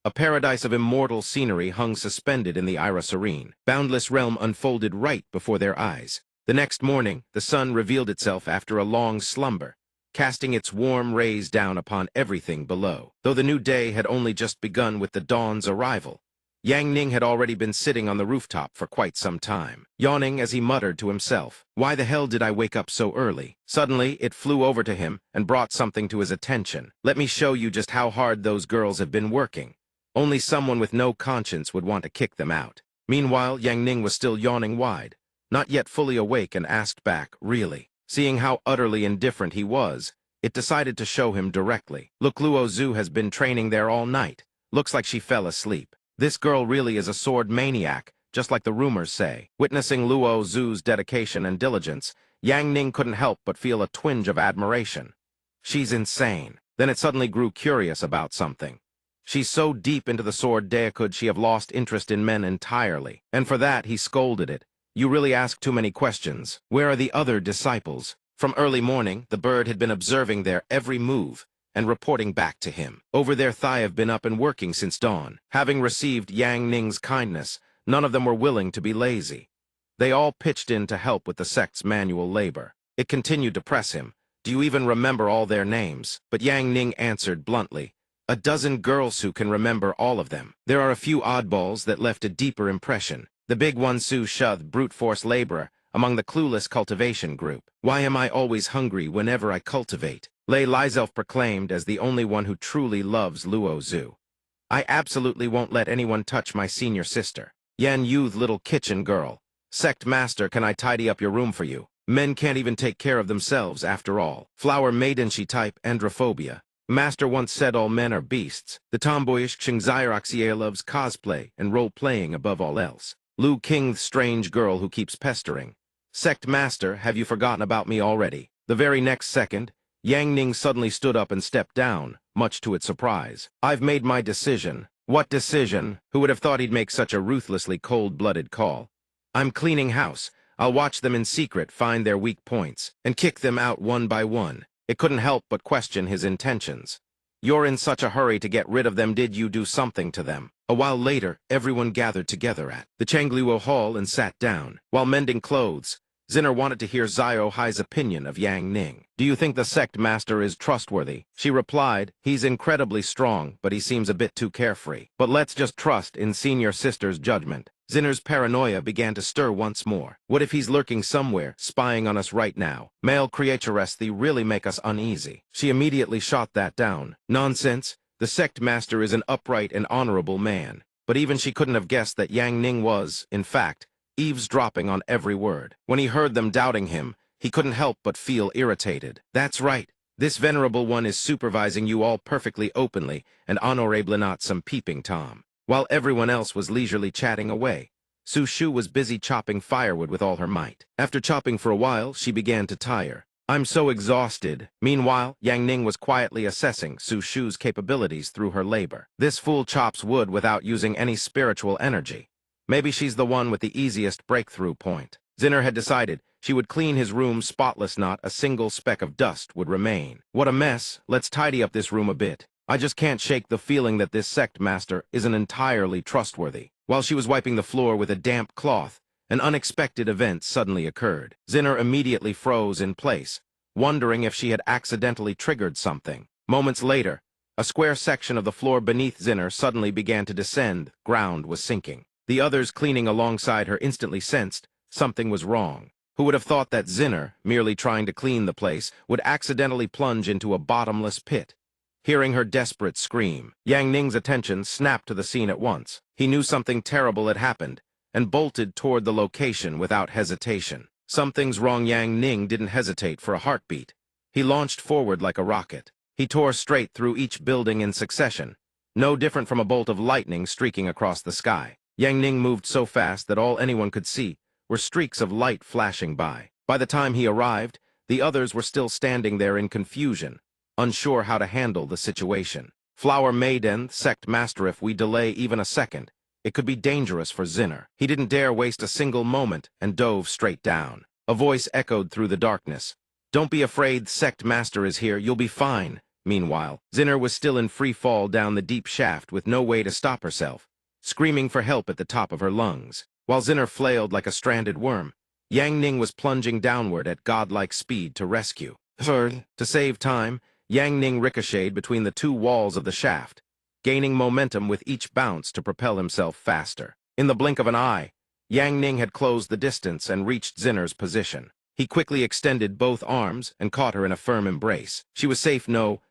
A paradise of immortal scenery hung suspended in the Ira Serene. Boundless realm unfolded right before their eyes. The next morning, the sun revealed itself after a long slumber, casting its warm rays down upon everything below. Though the new day had only just begun with the dawn's arrival, Yang Ning had already been sitting on the rooftop for quite some time, yawning as he muttered to himself, "Why the hell did I wake up so early?" Suddenly, it flew over to him and brought something to his attention. "Let me show you just how hard those girls have been working. Only someone with no conscience would want to kick them out." Meanwhile, Yang Ning was still yawning wide, not yet fully awake, and asked back, "Really?" Seeing how utterly indifferent he was, it decided to show him directly. "Look, Luo Zhu has been training there all night. Looks like she fell asleep. This girl really is a sword maniac, just like the rumors say." Witnessing Luo Zhu's dedication and diligence, Yang Ning couldn't help but feel a twinge of admiration. She's insane. Then it suddenly grew curious about something. She's so deep into the sword dea could she have lost interest in men entirely? And for that, he scolded it. "You really ask too many questions. Where are the other disciples?" From early morning, the bird had been observing their every move and reporting back to him. Over their thigh have been up and working since dawn. Having received Yang Ning's kindness, none of them were willing to be lazy. They all pitched in to help with the sect's manual labor. It continued to press him. "Do you even remember all their names?" But Yang Ning answered bluntly, "A dozen girls who can remember all of them. There are a few oddballs that left a deeper impression. The big one, Su Shud, brute force laborer, among the clueless cultivation group. Why am I always hungry whenever I cultivate?" Lei Lizelf proclaimed as the only one who truly loves Luo Zhu. "I absolutely won't let anyone touch my senior sister. Yan Youth, little kitchen girl. Sect master, can I tidy up your room for you? Men can't even take care of themselves, after all. Flower maiden she type androphobia. Master once said all men are beasts. The tomboyish Xingzairoxia loves cosplay and role-playing above all else. Lu King's strange girl who keeps pestering. Sect master, have you forgotten about me already?" The very next second, Yang Ning suddenly stood up and stepped down, much to its surprise. "I've made my decision." "What decision?" Who would have thought he'd make such a ruthlessly cold-blooded call? "I'm cleaning house. I'll watch them in secret, find their weak points, and kick them out one by one." It couldn't help but question his intentions. "You're in such a hurry to get rid of them, did you do something to them?" A while later, everyone gathered together at the Changluo Hall and sat down. While mending clothes, Zinner wanted to hear Zio Hai's opinion of Yang Ning. "Do you think the sect master is trustworthy?" She replied, "He's incredibly strong, but he seems a bit too carefree. But let's just trust in senior sister's judgment." Zinner's paranoia began to stir once more. What if he's lurking somewhere, spying on us right now? Male creatures, they really make us uneasy. She immediately shot that down. Nonsense. The sect master is an upright and honorable man. But even she couldn't have guessed that Yang Ning was, in fact, eavesdropping on every word. When he heard them doubting him, he couldn't help but feel irritated. "That's right. This venerable one is supervising you all perfectly openly, and honorably not some peeping Tom." While everyone else was leisurely chatting away, Su Shu was busy chopping firewood with all her might. After chopping for a while, she began to tire. "I'm so exhausted." Meanwhile, Yang Ning was quietly assessing Su Shu's capabilities through her labor. "This fool chops wood without using any spiritual energy. Maybe she's the one with the easiest breakthrough point." Zinner had decided She would clean his room spotless, not a single speck of dust would remain. What a mess. Let's tidy up this room a bit. I just can't shake the feeling that this sect master isn't entirely trustworthy. While she was wiping the floor with a damp cloth, an unexpected event suddenly occurred. Zinner immediately froze in place, wondering if she had accidentally triggered something. Moments later, a square section of the floor beneath Zinner suddenly began to descend. Ground was sinking. The others cleaning alongside her instantly sensed something was wrong. Who would have thought that Zinner, merely trying to clean the place, would accidentally plunge into a bottomless pit? Hearing her desperate scream, Yang Ning's attention snapped to the scene at once. He knew something terrible had happened, and bolted toward the location without hesitation. Something's wrong. Yang Ning didn't hesitate for a heartbeat. He launched forward like a rocket. He tore straight through each building in succession, no different from a bolt of lightning streaking across the sky. Yang Ning moved so fast that all anyone could see were streaks of light flashing by. By the time he arrived, the others were still standing there in confusion, unsure how to handle the situation. Flower Maiden, Sect Master, if we delay even a second, it could be dangerous for Zinner. He didn't dare waste a single moment and dove straight down. A voice echoed through the darkness. Don't be afraid, Sect Master is here, you'll be fine. Meanwhile, Zinner was still in free fall down the deep shaft with no way to stop herself, screaming for help at the top of her lungs. While Zinner flailed like a stranded worm, Yang Ning was plunging downward at godlike speed to rescue. To save time, Yang Ning ricocheted between the two walls of the shaft, gaining momentum with each bounce to propel himself faster. In the blink of an eye, Yang Ning had closed the distance and reached Zinner's position. He quickly extended both arms and caught her in a firm embrace. She was safe,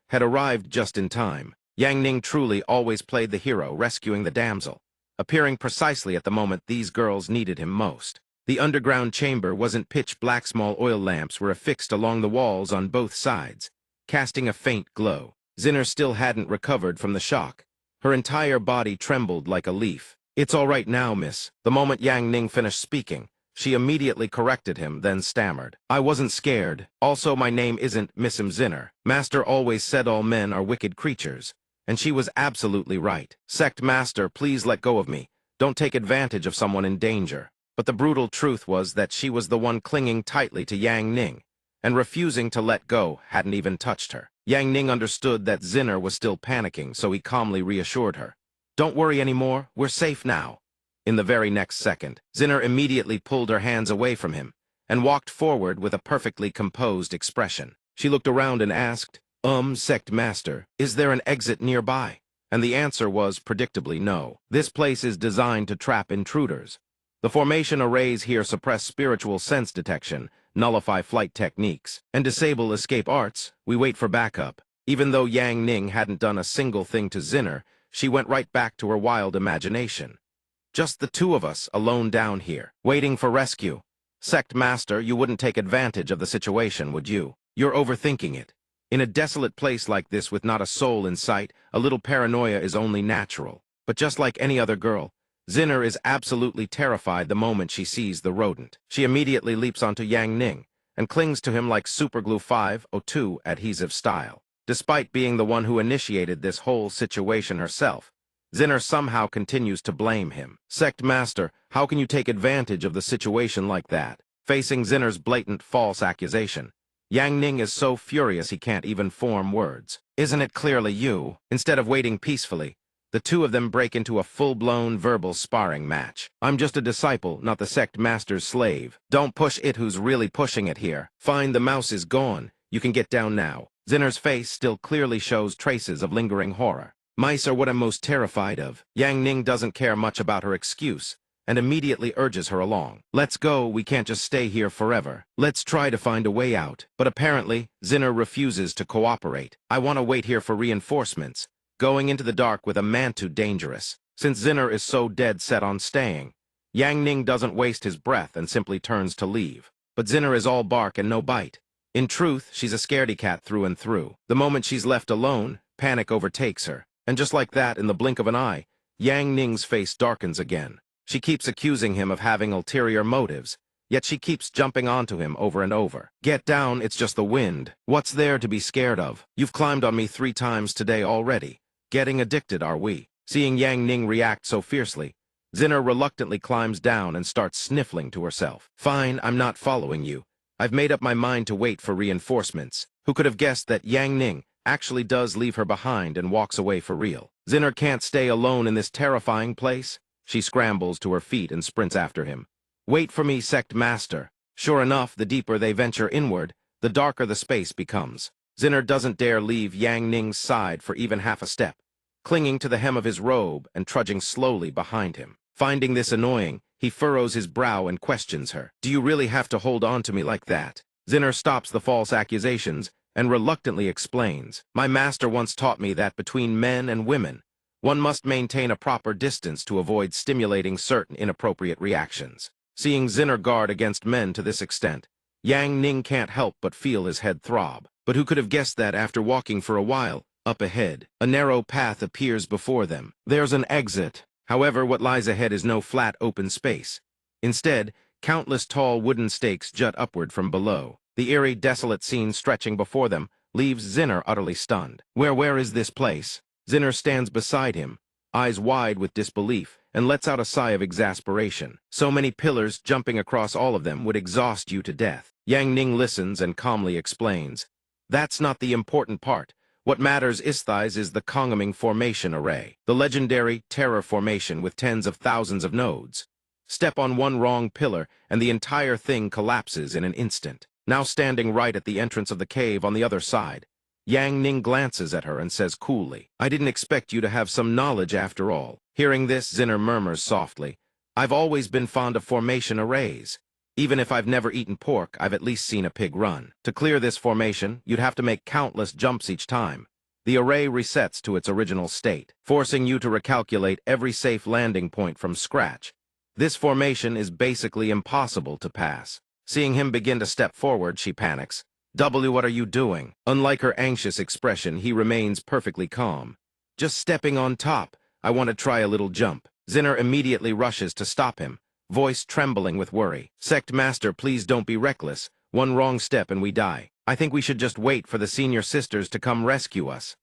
had arrived just in time. Yang Ning truly always played the hero, rescuing the damsel, appearing precisely at the moment these girls needed him most. The underground chamber wasn't pitch black. Small oil lamps were affixed along the walls on both sides, casting a faint glow. Zinner still hadn't recovered from the shock. Her entire body trembled like a leaf. It's all right now, miss. The moment Yang Ning finished speaking, she immediately corrected him, then stammered. I wasn't scared. Also, my name isn't Miss Zinner. Master always said all men are wicked creatures. And she was absolutely right. Sect Master, please let go of me. Don't take advantage of someone in danger. But the brutal truth was that she was the one clinging tightly to Yang Ning, and refusing to let go, hadn't even touched her. Yang Ning understood that Zinner was still panicking, so he calmly reassured her. Don't worry anymore, we're safe now. In the very next second, Zinner immediately pulled her hands away from him, and walked forward with a perfectly composed expression. She looked around and asked, Sect Master, is there an exit nearby? And the answer was predictably no. This place is designed to trap intruders. The formation arrays here suppress spiritual sense detection, nullify flight techniques, and disable escape arts. We wait for backup. Even though Yang Ning hadn't done a single thing to Zinner, she went right back to her wild imagination. Just the two of us, alone down here, waiting for rescue. Sect Master, you wouldn't take advantage of the situation, would you? You're overthinking it. In a desolate place like this with not a soul in sight, a little paranoia is only natural. But just like any other girl, Zinner is absolutely terrified the moment she sees the rodent. She immediately leaps onto Yang Ning and clings to him like superglue 502 adhesive style. Despite being the one who initiated this whole situation herself, Zinner somehow continues to blame him. Sect Master, how can you take advantage of the situation like that? Facing Zinner's blatant false accusation, Yang Ning is so furious he can't even form words. Isn't it clearly you? Instead of waiting peacefully, the two of them break into a full-blown verbal sparring match. I'm just a disciple, not the Sect Master's slave. Don't push it, who's really pushing it here. Fine, the mouse is gone. You can get down now. Zinner's face still clearly shows traces of lingering horror. Mice are what I'm most terrified of. Yang Ning doesn't care much about her excuse, and immediately urges her along. Let's go, we can't just stay here forever. Let's try to find a way out. But apparently, Zinner refuses to cooperate. I want to wait here for reinforcements. Going into the dark with a man too dangerous. Since Zinner is so dead set on staying, Yang Ning doesn't waste his breath and simply turns to leave. But Zinner is all bark and no bite. In truth, she's a scaredy cat through and through. The moment she's left alone, panic overtakes her. And just like that, in the blink of an eye, Yang Ning's face darkens again. She keeps accusing him of having ulterior motives, yet she keeps jumping onto him over and over. Get down, it's just the wind. What's there to be scared of? You've climbed on me 3 times today already. Getting addicted, are we? Seeing Yang Ning react so fiercely, Zinner reluctantly climbs down and starts sniffling to herself. Fine, I'm not following you. I've made up my mind to wait for reinforcements. Who could have guessed that Yang Ning actually does leave her behind and walks away for real? Zinner can't stay alone in this terrifying place. She scrambles to her feet and sprints after him. Wait for me, Sect Master. Sure enough, the deeper they venture inward, the darker the space becomes. Zinner doesn't dare leave Yang Ning's side for even half a step, clinging to the hem of his robe and trudging slowly behind him. Finding this annoying, he furrows his brow and questions her. Do you really have to hold on to me like that? Zinner stops the false accusations and reluctantly explains. My master once taught me that between men and women, one must maintain a proper distance to avoid stimulating certain inappropriate reactions. Seeing Zinner guard against men to this extent, Yang Ning can't help but feel his head throb. But who could have guessed that after walking for a while, up ahead, a narrow path appears before them. There's an exit. However, what lies ahead is no flat, open space. Instead, countless tall wooden stakes jut upward from below. The eerie, desolate scene stretching before them leaves Zinner utterly stunned. Where is this place? Zinner stands beside him, eyes wide with disbelief, and lets out a sigh of exasperation. So many pillars jumping across all of them would exhaust you to death. Yang Ning listens and calmly explains. That's not the important part. What matters is the Kongaming Formation Array, the legendary terror formation with tens of thousands of nodes. Step on one wrong pillar, and the entire thing collapses in an instant. Now standing right at the entrance of the cave on the other side, Yang Ning glances at her and says coolly, I didn't expect you to have some knowledge after all. Hearing this, Zinner murmurs softly, I've always been fond of formation arrays. Even if I've never eaten pork, I've at least seen a pig run. To clear this formation, you'd have to make countless jumps each time. The array resets to its original state, forcing you to recalculate every safe landing point from scratch. This formation is basically impossible to pass. Seeing him begin to step forward, she panics. W, what are you doing? Unlike her anxious expression, he remains perfectly calm. Just stepping on top. I want to try a little jump. Zinner immediately rushes to stop him, voice trembling with worry. Sect Master, please don't be reckless. One wrong step and we die. I think we should just wait for the senior sisters to come rescue us.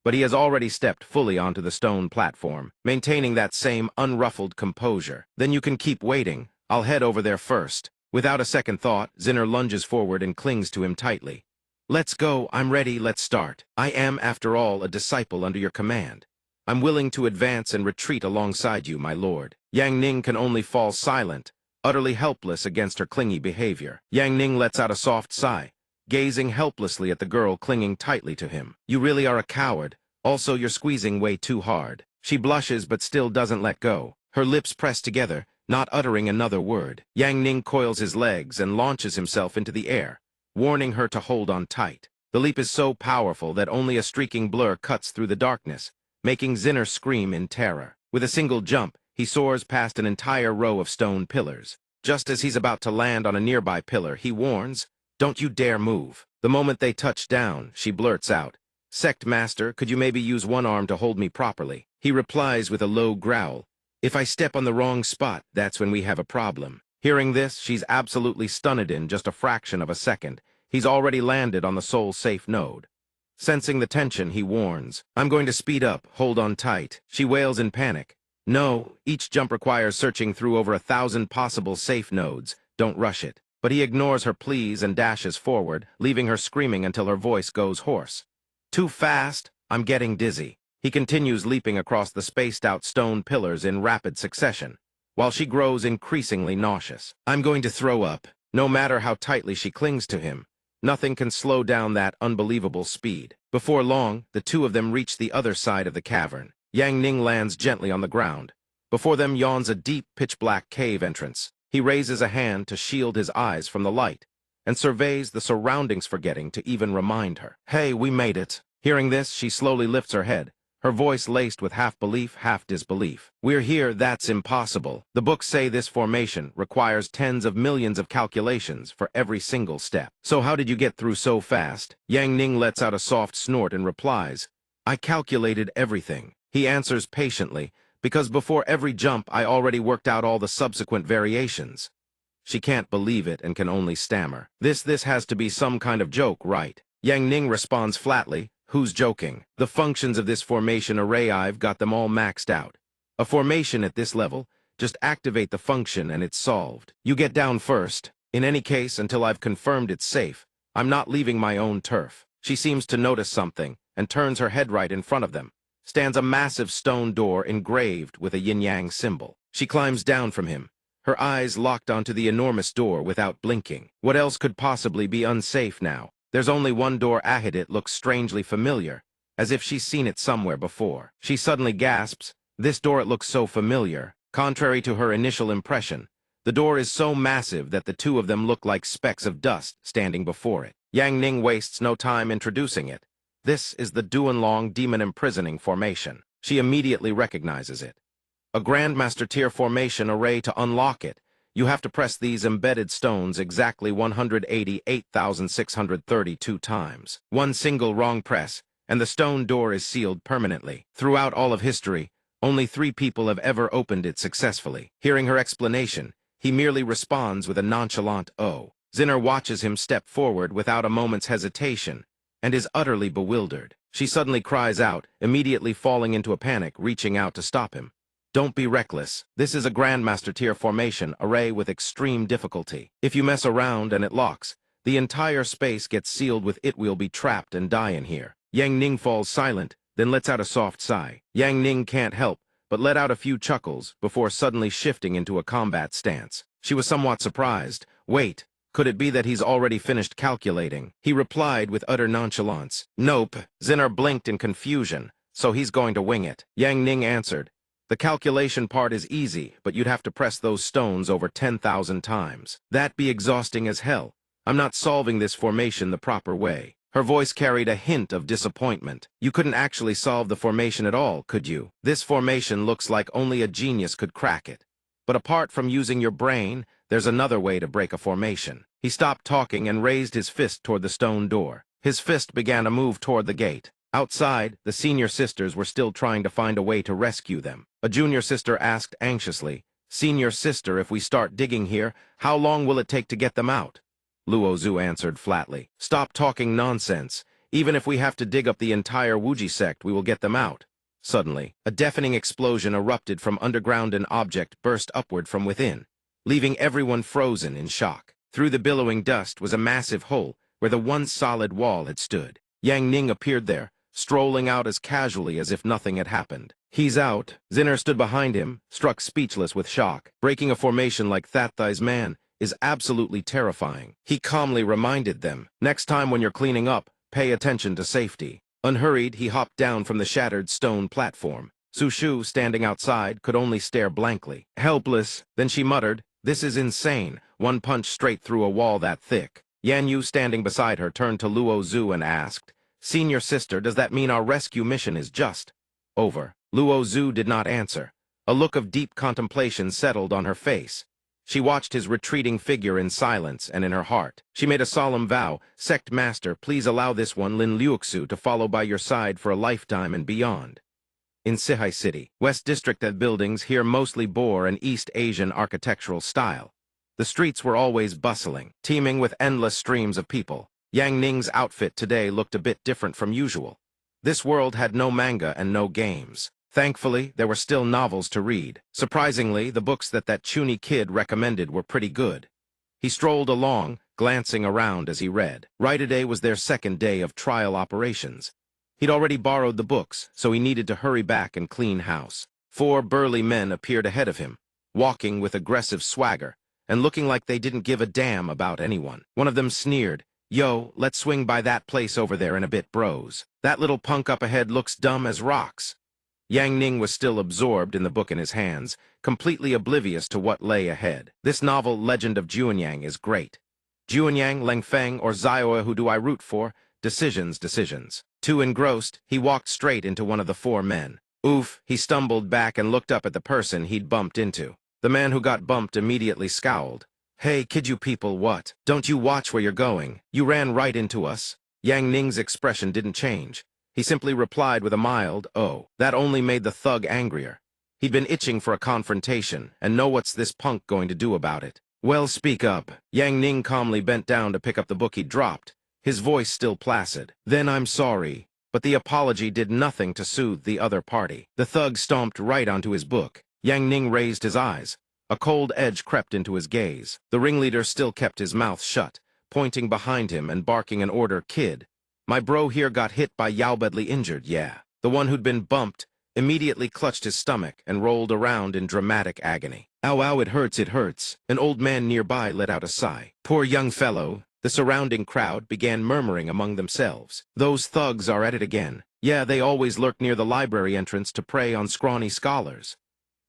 But he has already stepped fully onto the stone platform, maintaining that same unruffled composure. Then you can keep waiting. I'll head over there first. Without a second thought, Zinner lunges forward and clings to him tightly. Let's go, I'm ready, let's start. I am, after all, a disciple under your command. I'm willing to advance and retreat alongside you, my lord. Yang Ning can only fall silent, utterly helpless against her clingy behavior. Yang Ning lets out a soft sigh, gazing helplessly at the girl clinging tightly to him. You really are a coward. Also, you're squeezing way too hard. She blushes but still doesn't let go, her lips pressed together, not uttering another word. Yang Ning coils his legs and launches himself into the air, warning her to hold on tight. The leap is so powerful that only a streaking blur cuts through the darkness, making Zinner scream in terror. With a single jump, he soars past an entire row of stone pillars. Just as he's about to land on a nearby pillar, he warns, Don't you dare move. The moment they touch down, she blurts out, Sect Master, could you maybe use one arm to hold me properly? He replies with a low growl, If I step on the wrong spot, that's when we have a problem. Hearing this, she's absolutely stunned in just a fraction of a second. He's already landed on the soul-safe node. Sensing the tension, he warns, I'm going to speed up, hold on tight. She wails in panic. No, each jump requires searching through over 1,000 possible safe nodes. Don't rush it. But he ignores her pleas and dashes forward, leaving her screaming until her voice goes hoarse. Too fast, I'm getting dizzy. He continues leaping across the spaced-out stone pillars in rapid succession, while she grows increasingly nauseous. I'm going to throw up. No matter how tightly she clings to him, nothing can slow down that unbelievable speed. Before long, the two of them reach the other side of the cavern. Yang Ning lands gently on the ground. Before them yawns a deep, pitch-black cave entrance. He raises a hand to shield his eyes from the light, and surveys the surroundings, forgetting to even remind her. Hey, we made it. Hearing this, she slowly lifts her head, her voice laced with half-belief, half-disbelief. We're here, that's impossible. The books say this formation requires tens of millions of calculations for every single step. So how did you get through so fast? Yang Ning lets out a soft snort and replies, I calculated everything. He answers patiently, because before every jump I already worked out all the subsequent variations. She can't believe it and can only stammer. This has to be some kind of joke, right? Yang Ning responds flatly, Who's joking? The functions of this formation array, I've got them all maxed out. A formation at this level, just activate the function and it's solved. You get down first. In any case, until I've confirmed it's safe, I'm not leaving my own turf. She seems to notice something and turns her head. Right in front of them stands a massive stone door engraved with a yin-yang symbol. She climbs down from him, her eyes locked onto the enormous door without blinking. What else could possibly be unsafe now? There's only one door ahead. It looks strangely familiar, as if she's seen it somewhere before. She suddenly gasps, this door, it looks so familiar. Contrary to her initial impression, the door is so massive that the two of them look like specks of dust standing before it. Yang Ning wastes no time introducing it. This is the Duanlong Demon Imprisoning Formation. She immediately recognizes it. A Grandmaster Tier formation array. To unlock it, you have to press these embedded stones exactly 188,632 times. One single wrong press, and the stone door is sealed permanently. Throughout all of history, only 3 people have ever opened it successfully. Hearing her explanation, he merely responds with a nonchalant "oh." Zinner watches him step forward without a moment's hesitation and is utterly bewildered. She suddenly cries out, immediately falling into a panic, reaching out to stop him. Don't be reckless. This is a Grandmaster Tier formation array with extreme difficulty. If you mess around and it locks, the entire space gets sealed with it. We'll be trapped and die in here. Yang Ning falls silent, then lets out a soft sigh. Yang Ning can't help but let out a few chuckles before suddenly shifting into a combat stance. She was somewhat surprised. Wait, could it be that he's already finished calculating? He replied with utter nonchalance. Nope. Zinner blinked in confusion. So he's going to wing it. Yang Ning answered. The calculation part is easy, but you'd have to press those stones over 10,000 times. That'd be exhausting as hell. I'm not solving this formation the proper way. Her voice carried a hint of disappointment. You couldn't actually solve the formation at all, could you? This formation looks like only a genius could crack it. But apart from using your brain, there's another way to break a formation. He stopped talking and raised his fist toward the stone door. His fist began to move toward the gate. Outside, the senior sisters were still trying to find a way to rescue them. A junior sister asked anxiously, Senior sister, if we start digging here, how long will it take to get them out? Luo Zhu answered flatly. Stop talking nonsense. Even if we have to dig up the entire Wuji sect, we will get them out. Suddenly, a deafening explosion erupted from underground. An object burst upward from within, leaving everyone frozen in shock. Through the billowing dust was a massive hole where the once solid wall had stood. Yang Ning appeared there, strolling out as casually as if nothing had happened. He's out. Zinner stood behind him, struck speechless with shock. Breaking a formation like that, Thai's man, is absolutely terrifying. He calmly reminded them, next time when you're cleaning up, pay attention to safety. Unhurried, he hopped down from the shattered stone platform. Su Shu, standing outside, could only stare blankly. Helpless, then she muttered, this is insane. One punch straight through a wall that thick. Yan Yu, standing beside her, turned to Luo Zhu and asked, Senior sister, does that mean our rescue mission is just over? Luo Zhu did not answer. A look of deep contemplation settled on her face. She watched his retreating figure in silence, and in her heart, she made a solemn vow. Sect Master, please allow this one, Lin Liuxu, to follow by your side for a lifetime and beyond. In Sihai City, West District of buildings here mostly bore an East Asian architectural style. The streets were always bustling, teeming with endless streams of people. Yang Ning's outfit today looked a bit different from usual. This world had no manga and no games. Thankfully, there were still novels to read. Surprisingly, the books that Chuni kid recommended were pretty good. He strolled along, glancing around as he read. Today was their second day of trial operations. He'd already borrowed the books, so he needed to hurry back and clean house. 4 burly men appeared ahead of him, walking with aggressive swagger, and looking like they didn't give a damn about anyone. One of them sneered, Yo, let's swing by that place over there in a bit, bros. That little punk up ahead looks dumb as rocks. Yang Ning was still absorbed in the book in his hands, completely oblivious to what lay ahead. This novel, Legend of Juanyang, is great. Juanyang, Lengfeng, or Zioa, who do I root for? Decisions. Too engrossed, he walked straight into one of the 4 men. Oof, he stumbled back and looked up at the person he'd bumped into. The man who got bumped immediately scowled. Hey, kid, you people, what? Don't you watch where you're going? You ran right into us. Yang Ning's expression didn't change. He simply replied with a mild, oh. That only made the thug angrier. He'd been itching for a confrontation, and know what's this punk going to do about it? Well, speak up. Yang Ning calmly bent down to pick up the book he'd dropped, his voice still placid. Then I'm sorry. But the apology did nothing to soothe the other party. The thug stomped right onto his book. Yang Ning raised his eyes. A cold edge crept into his gaze. The ringleader still kept his mouth shut, pointing behind him and barking an order, "Kid, my bro here got hit by Yao badly injured, yeah." The one who'd been bumped immediately clutched his stomach and rolled around in dramatic agony. "Ow, ow, it hurts, it hurts." An old man nearby let out a sigh. "Poor young fellow." The surrounding crowd began murmuring among themselves. "Those thugs are at it again. Yeah, they always lurk near the library entrance to prey on scrawny scholars."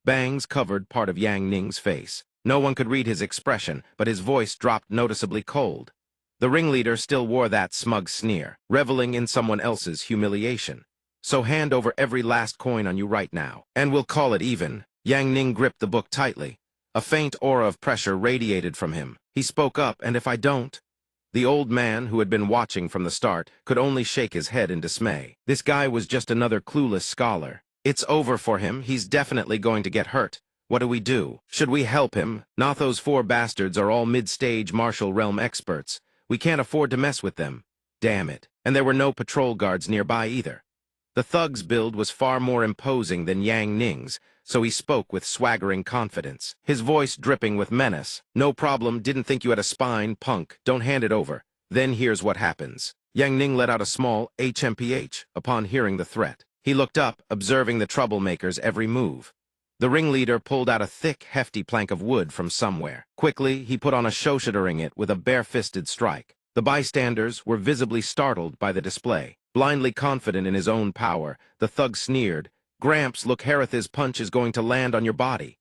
Bangs covered part of Yang Ning's face. No one could read his expression, but his voice dropped noticeably cold. The ringleader still wore that smug sneer, reveling in someone else's humiliation. "So hand over every last coin on you right now, and we'll call it even." Yang Ning gripped the book tightly. A faint aura of pressure radiated from him. He spoke up, "And if I don't?" The old man, who had been watching from the start, could only shake his head in dismay. This guy was just another clueless scholar. "It's over for him. He's definitely going to get hurt. What do we do? Should we help him? Not those four bastards are all mid-stage martial realm experts. We can't afford to mess with them. Damn it." And there were no patrol guards nearby either. The thug's build was far more imposing than Yang Ning's, so he spoke with swaggering confidence, his voice dripping with menace. "No problem, didn't think you had a spine, punk. Don't hand it over. Then here's what happens." Yang Ning let out a small HMPH upon hearing the threat. He looked up, observing the troublemaker's every move. The ringleader pulled out a thick, hefty plank of wood from somewhere. Quickly, he put on a shoshadering it with a bare-fisted strike. The bystanders were visibly startled by the display. Blindly confident in his own power, the thug sneered, "Gramps, look, Harith's punch is going to land on your body."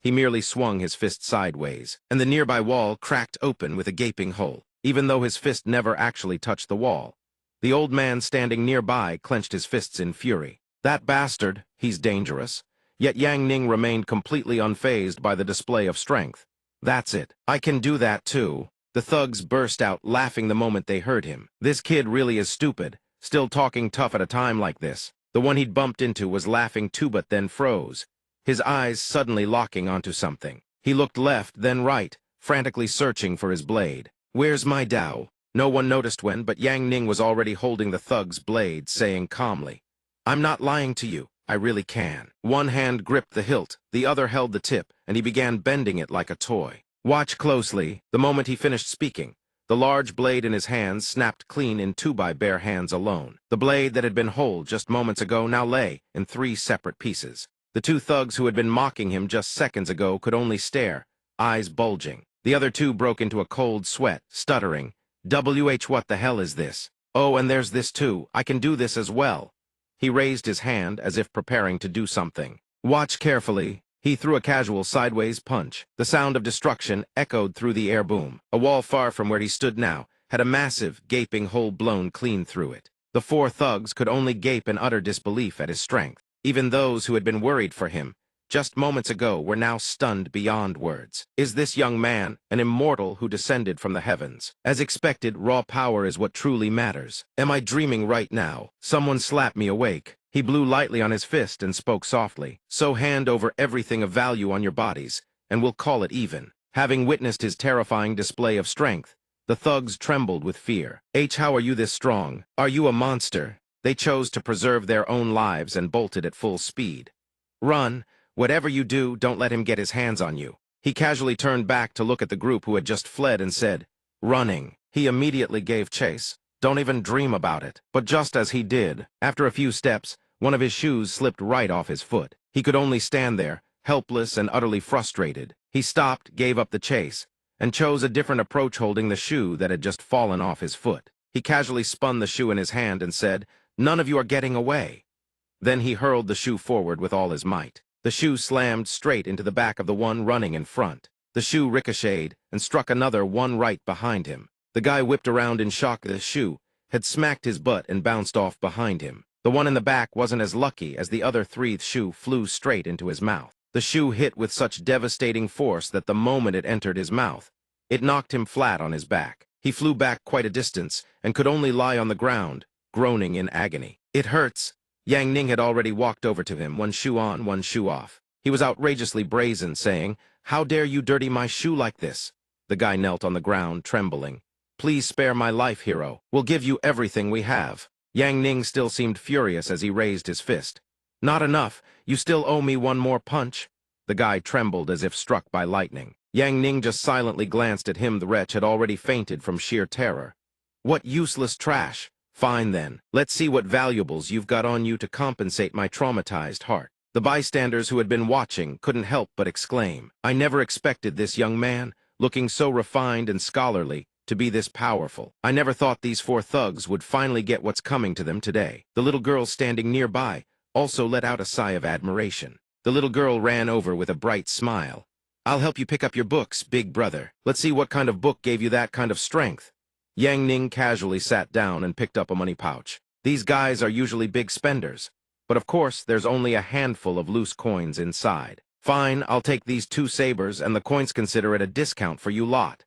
He merely swung his fist sideways, and the nearby wall cracked open with a gaping hole, even though his fist never actually touched the wall. The old man standing nearby clenched his fists in fury. "That bastard, he's dangerous." Yet Yang Ning remained completely unfazed by the display of strength. "That's it. I can do that too." The thugs burst out laughing the moment they heard him. This kid really is stupid, still talking tough at a time like this. The one he'd bumped into was laughing too, but then froze, his eyes suddenly locking onto something. He looked left, then right, frantically searching for his blade. "Where's my Dao?" No one noticed when, but Yang Ning was already holding the thug's blade, saying calmly, "I'm not lying to you. I really can." One hand gripped the hilt, the other held the tip, and he began bending it like a toy. "Watch closely." The moment he finished speaking, the large blade in his hands snapped clean in two by bare hands alone. The blade that had been whole just moments ago now lay in three separate pieces. The two thugs who had been mocking him just seconds ago could only stare, eyes bulging. The other two broke into a cold sweat, stuttering, what the hell is this? Oh, and there's this too. I can do this as well." He raised his hand as if preparing to do something. "Watch carefully." He threw a casual sideways punch. The sound of destruction echoed through the air boom. A wall far from where he stood now had a massive, gaping hole blown clean through it. The four thugs could only gape in utter disbelief at his strength. Even those who had been worried for him just moments ago were now stunned beyond words. Is this young man an immortal who descended from the heavens? As expected, raw power is what truly matters. Am I dreaming right now? Someone slapped me awake. He blew lightly on his fist and spoke softly. "So hand over everything of value on your bodies, and we'll call it even." Having witnessed his terrifying display of strength, the thugs trembled with fear. How are you this strong? Are you a monster?" They chose to preserve their own lives and bolted at full speed. "Run. Whatever you do, don't let him get his hands on you." He casually turned back to look at the group who had just fled and said, "Running." He immediately gave chase. Don't even dream about it. But just as he did, after a few steps, one of his shoes slipped right off his foot. He could only stand there, helpless and utterly frustrated. He stopped, gave up the chase, and chose a different approach holding the shoe that had just fallen off his foot. He casually spun the shoe in his hand and said, "None of you are getting away." Then he hurled the shoe forward with all his might. The shoe slammed straight into the back of the one running in front. The shoe ricocheted and struck another one right behind him. The guy whipped around in shock. The shoe had smacked his butt and bounced off behind him. The one in the back wasn't as lucky as the other three. The shoe flew straight into his mouth. The shoe hit with such devastating force that the moment it entered his mouth, it knocked him flat on his back. He flew back quite a distance and could only lie on the ground, groaning in agony. "It hurts." Yang Ning had already walked over to him, one shoe on, one shoe off. He was outrageously brazen, saying, "How dare you dirty my shoe like this?" The guy knelt on the ground, trembling. "Please spare my life, hero. We'll give you everything we have." Yang Ning still seemed furious as he raised his fist. "Not enough. You still owe me one more punch." The guy trembled as if struck by lightning. Yang Ning just silently glanced at him. The wretch had already fainted from sheer terror. What useless trash! Fine then, let's see what valuables you've got on you to compensate my traumatized heart. The bystanders who had been watching couldn't help but exclaim, I never expected this young man, looking so refined and scholarly, to be this powerful. I never thought these four thugs would finally get what's coming to them today. The little girl standing nearby also let out a sigh of admiration. The little girl ran over with a bright smile. I'll help you pick up your books, big brother. Let's see what kind of book gave you that kind of strength. Yang Ning casually sat down and picked up a money pouch. These guys are usually big spenders, but of course there's only a handful of loose coins inside. Fine, I'll take these 2 sabers and the coins. Consider it a discount for you lot.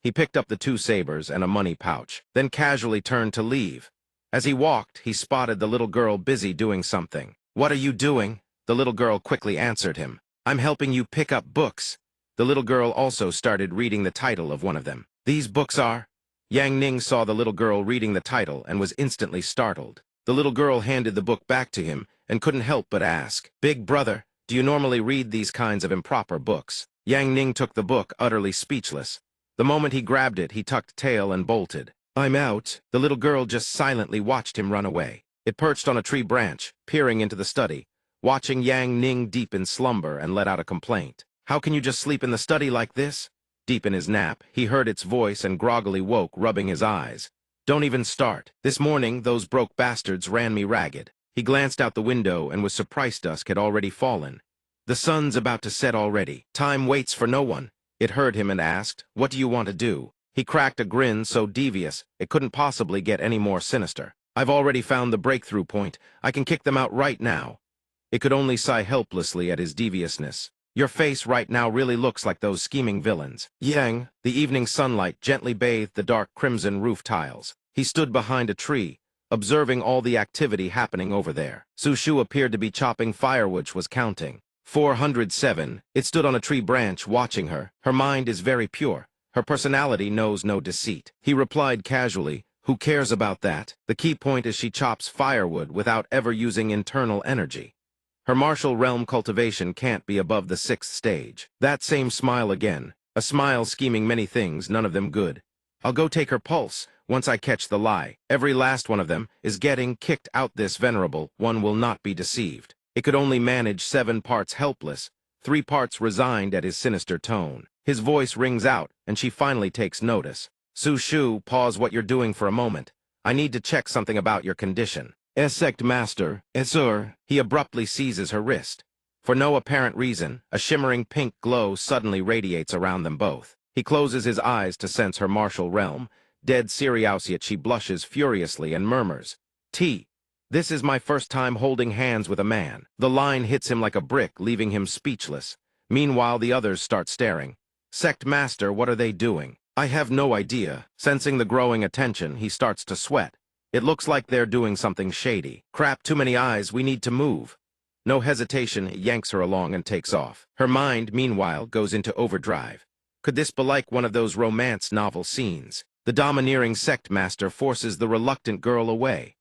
He picked up the 2 sabers and a money pouch, then casually turned to leave. As he walked, he spotted the little girl busy doing something. What are you doing? The little girl quickly answered him. I'm helping you pick up books. The little girl also started reading the title of one of them. These books are... Yang Ning saw the little girl reading the title and was instantly startled. The little girl handed the book back to him and couldn't help but ask, Big brother, do you normally read these kinds of improper books? Yang Ning took the book, utterly speechless. The moment he grabbed it, he tucked tail and bolted. I'm out. The little girl just silently watched him run away. It perched on a tree branch, peering into the study, watching Yang Ning deep in slumber, and let out a complaint. How can you just sleep in the study like this? Deep in his nap, he heard its voice and groggily woke, rubbing his eyes. Don't even start. This morning, those broke bastards ran me ragged. He glanced out the window and was surprised dusk had already fallen. The sun's about to set already. Time waits for no one. It heard him and asked, What do you want to do? He cracked a grin so devious, it couldn't possibly get any more sinister. I've already found the breakthrough point. I can kick them out right now. It could only sigh helplessly at his deviousness. Your face right now really looks like those scheming villains. Yang, the evening sunlight gently bathed the dark crimson roof tiles. He stood behind a tree, observing all the activity happening over there. Su Shu appeared to be chopping firewood, was counting. 407. It stood on a tree branch watching her. Her mind is very pure. Her personality knows no deceit. He replied casually, Who cares about that? The key point is she chops firewood without ever using internal energy. Her martial realm cultivation can't be above the 6th stage. That same smile again. A smile scheming many things, none of them good. I'll go take her pulse, once I catch the lie. Every last one of them is getting kicked out. This venerable one will not be deceived. It could only manage 7 parts helpless, 3 parts resigned at his sinister tone. His voice rings out, and she finally takes notice. Su Shu, pause what you're doing for a moment. I need to check something about your condition. Sect master, sir. He abruptly seizes her wrist. For no apparent reason, a shimmering pink glow suddenly radiates around them both. He closes his eyes to sense her martial realm. Dead serious, yet she blushes furiously and murmurs, This is my first time holding hands with a man. The line hits him like a brick, leaving him speechless. Meanwhile, the others start staring. Sect master, what are they doing? I have no idea. Sensing the growing attention, he starts to sweat. It looks like they're doing something shady. Crap, too many eyes, we need to move. No hesitation, he yanks her along and takes off. Her mind, meanwhile, goes into overdrive. Could this be like one of those romance novel scenes? The domineering sect master forces the reluctant girl away.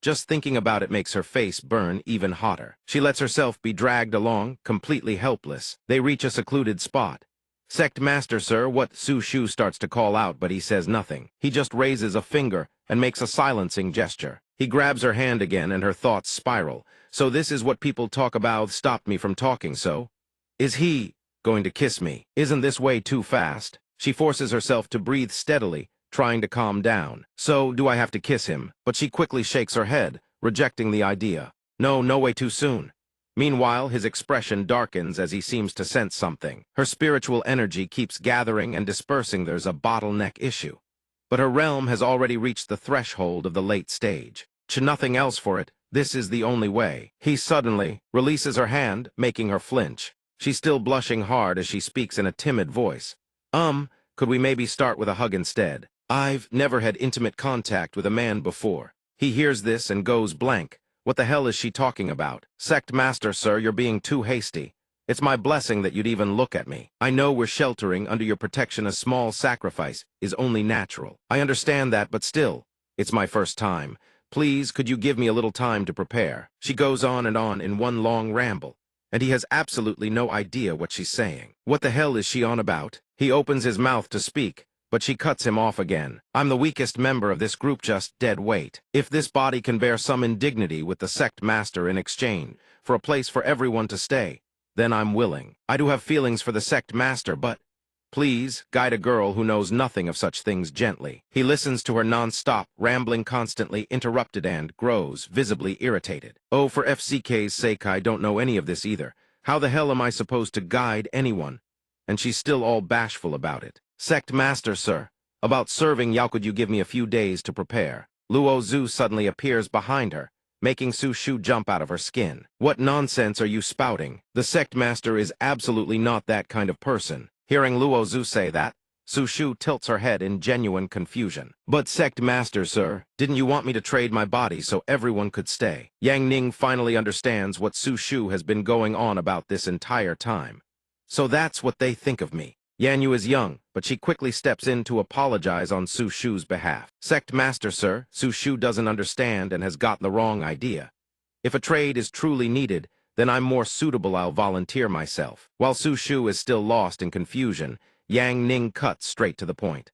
Just thinking about it makes her face burn even hotter. She lets herself be dragged along, completely helpless. They reach a secluded spot. Sect master, sir, what? Su Shu starts to call out, but he says nothing. He just raises a finger and makes a silencing gesture. He grabs her hand again and her thoughts spiral. So this is what people talk about, stopped me from talking, so? Is he going to kiss me? Isn't this way too fast? She forces herself to breathe steadily, trying to calm down. So, do I have to kiss him? But she quickly shakes her head, rejecting the idea. No, no way too soon. Meanwhile, his expression darkens as he seems to sense something. Her spiritual energy keeps gathering and dispersing. There's a bottleneck issue. But her realm has already reached the threshold of the late stage. Nothing else for it. This is the only way. He suddenly releases her hand, making her flinch. She's still blushing hard as she speaks in a timid voice. Could we maybe start with a hug instead? I've never had intimate contact with a man before. He hears this and goes blank. What the hell is she talking about? Sect master, sir, you're being too hasty. It's my blessing that you'd even look at me. I know we're sheltering under your protection. A small sacrifice is only natural. I understand that, but still, it's my first time. Please, could you give me a little time to prepare? She goes on and on in one long ramble. and he has absolutely no idea what she's saying. What the hell is she on about? He opens his mouth to speak, but she cuts him off again. I'm the weakest member of this group, just dead weight. If this body can bear some indignity with the sect master in exchange for a place for everyone to stay, then I'm willing. I do have feelings for the sect master, but please, guide a girl who knows nothing of such things gently. He listens to her non-stop, rambling constantly interrupted and grows visibly irritated. Oh, for FCK's sake, I don't know any of this either. How the hell am I supposed to guide anyone? And she's still all bashful about it. Sect master, sir. About serving, how could you give me a few days to prepare? Luo Zhu suddenly appears behind her, making Su Shu jump out of her skin. What nonsense are you spouting? The sect master is absolutely not that kind of person. Hearing Luo Zhu say that, Su Shu tilts her head in genuine confusion. But sect master, sir, didn't you want me to trade my body so everyone could stay? Yang Ning finally understands what Su Shu has been going on about this entire time. So that's what they think of me. Yan Yu is young, but she quickly steps in to apologize on Su Shu's behalf. Sect master, sir, Su Shu doesn't understand and has got the wrong idea. If a trade is truly needed, then I'm more suitable, I'll volunteer myself. While Su Shu is still lost in confusion, Yang Ning cuts straight to the point.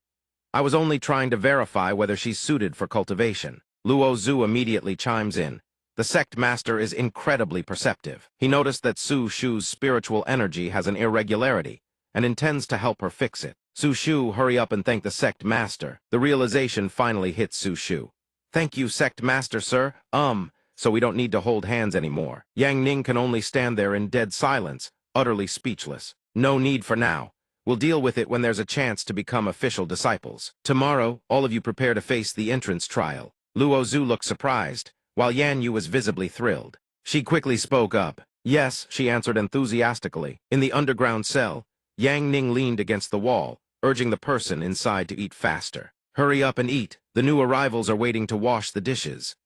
I was only trying to verify whether she's suited for cultivation. Luo Zhu immediately chimes in. The sect master is incredibly perceptive. He noticed that Su Shu's spiritual energy has an irregularity, and intends to help her fix it. Su Shu, hurry up and thank the sect master. The realization finally hits Su Shu. Thank you, sect master, sir. So we don't need to hold hands anymore. Yang Ning can only stand there in dead silence, utterly speechless. No need for now. We'll deal with it when there's a chance to become official disciples. Tomorrow, all of you prepare to face the entrance trial. Luo Zhu looked surprised, while Yan Yu was visibly thrilled. She quickly spoke up. Yes, she answered enthusiastically. In the underground cell, Yang Ning leaned against the wall, urging the person inside to eat faster. Hurry up and eat. The new arrivals are waiting to wash the dishes.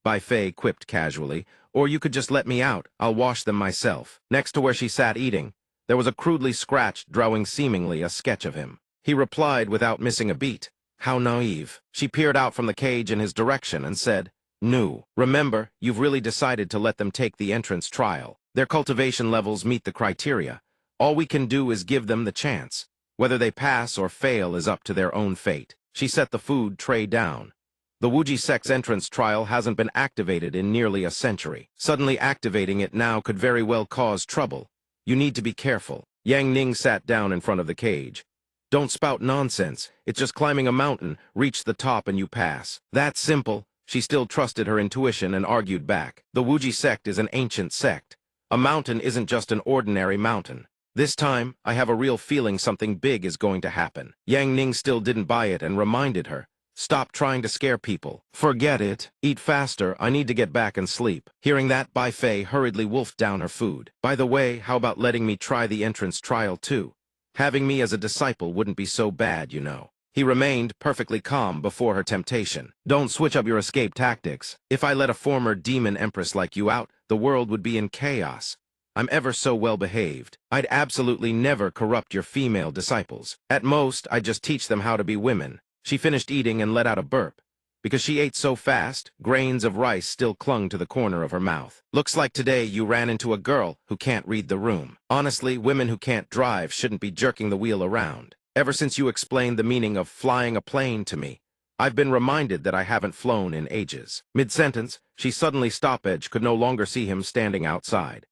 Bai Fei quipped casually, or you could just let me out. I'll wash them myself. Next to where she sat eating, there was a crudely scratched drawing, seemingly a sketch of him. He replied without missing a beat. How naive. She peered out from the cage in his direction and said, "No. Remember, you've really decided to let them take the entrance trial. Their cultivation levels meet the criteria. All we can do is give them the chance. Whether they pass or fail is up to their own fate." She set the food tray down. The Wuji Sect's entrance trial hasn't been activated in nearly a century. Suddenly activating it now could very well cause trouble. You need to be careful. Yang Ning sat down in front of the cage. Don't spout nonsense. It's just climbing a mountain, reach the top and you pass. That's simple. She still trusted her intuition and argued back. The Wuji Sect is an ancient sect. A mountain isn't just an ordinary mountain. This time, I have a real feeling something big is going to happen. Yang Ning still didn't buy it and reminded her. Stop trying to scare people. Forget it. Eat faster. I need to get back and sleep. Hearing that, Bai Fei hurriedly wolfed down her food. By the way, how about letting me try the entrance trial too? Having me as a disciple wouldn't be so bad, you know. He remained perfectly calm before her temptation. Don't switch up your escape tactics. If I let a former demon empress like you out, the world would be in chaos. I'm ever so well behaved. I'd absolutely never corrupt your female disciples. At most, I'd just teach them how to be women. She finished eating and let out a burp. Because she ate so fast, grains of rice still clung to the corner of her mouth. Looks like today you ran into a girl who can't read the room. Honestly, women who can't drive shouldn't be jerking the wheel around. Ever since you explained the meaning of flying a plane to me, I've been reminded that I haven't flown in ages. Mid-sentence, she suddenly stopped, could no longer see him standing outside.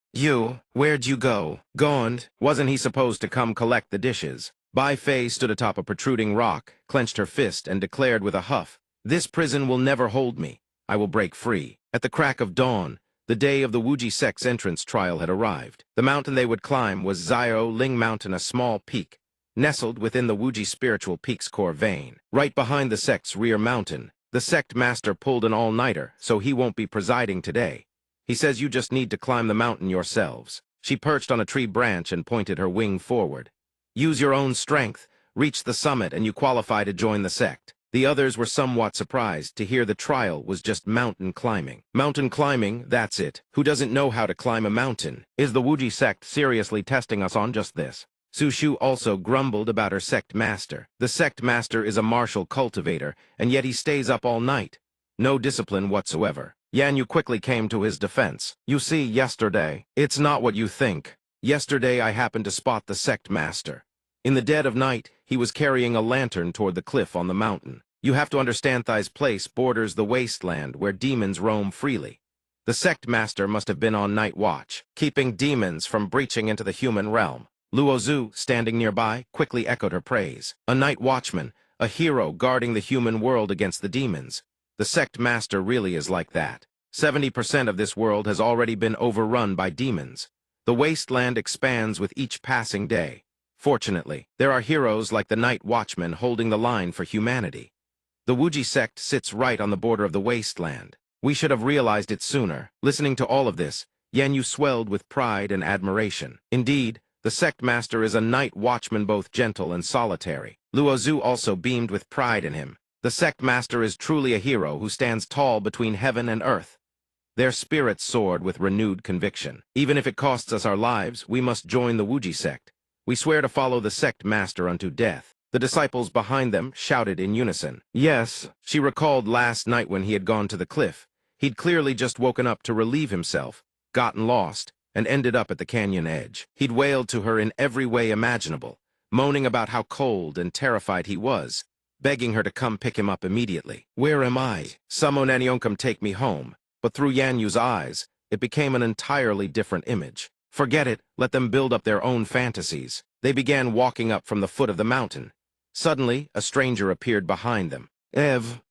Where'd you go? Gone. Wasn't he supposed to come collect the dishes? Bai Fei stood atop a protruding rock, clenched her fist, and declared with a huff, "This prison will never hold me. I will break free." At the crack of dawn, the day of the Wuji Sect's entrance trial had arrived. The mountain they would climb was Zio Ling Mountain, a small peak, nestled within the Wuji Spiritual Peaks core vein. Right behind the sect's rear mountain, the sect master pulled an all-nighter, so he won't be presiding today. He says you just need to climb the mountain yourselves. She perched on a tree branch and pointed her wing forward. Use your own strength, reach the summit, and you qualify to join the sect. The others were somewhat surprised to hear the trial was just mountain climbing. Mountain climbing, that's it. Who doesn't know how to climb a mountain? Is the Wuji Sect seriously testing us on just this? Su Shu also grumbled about her sect master. The sect master is a martial cultivator, and yet he stays up all night. No discipline whatsoever. Yan Yu quickly came to his defense. You see, yesterday, it's not what you think. Yesterday I happened to spot the sect master. In the dead of night, he was carrying a lantern toward the cliff on the mountain. You have to understand Thai's place borders the wasteland where demons roam freely. The sect master must have been on night watch, keeping demons from breaching into the human realm. Luo Zhu, standing nearby, quickly echoed her praise. A night watchman, a hero guarding the human world against the demons. The sect master really is like that. 70% of this world has already been overrun by demons. The wasteland expands with each passing day. Fortunately, there are heroes like the night watchman holding the line for humanity. The Wuji sect sits right on the border of the wasteland. We should have realized it sooner. Listening to all of this, Yan Yu swelled with pride and admiration. Indeed, the sect master is a night watchman both gentle and solitary. Luo Zhu also beamed with pride in him. The sect master is truly a hero who stands tall between heaven and earth. Their spirits soared with renewed conviction. Even if it costs us our lives, we must join the Wuji sect. We swear to follow the sect master unto death. The disciples behind them shouted in unison. Yes, she recalled last night when he had gone to the cliff. He'd clearly just woken up to relieve himself, gotten lost, and ended up at the canyon edge. He'd wailed to her in every way imaginable, moaning about how cold and terrified he was, begging her to come pick him up immediately. Where am I? Someone come take me home. But through Yan Yu's eyes, it became an entirely different image. Forget it, let them build up their own fantasies. They began walking up from the foot of the mountain. Suddenly, a stranger appeared behind them.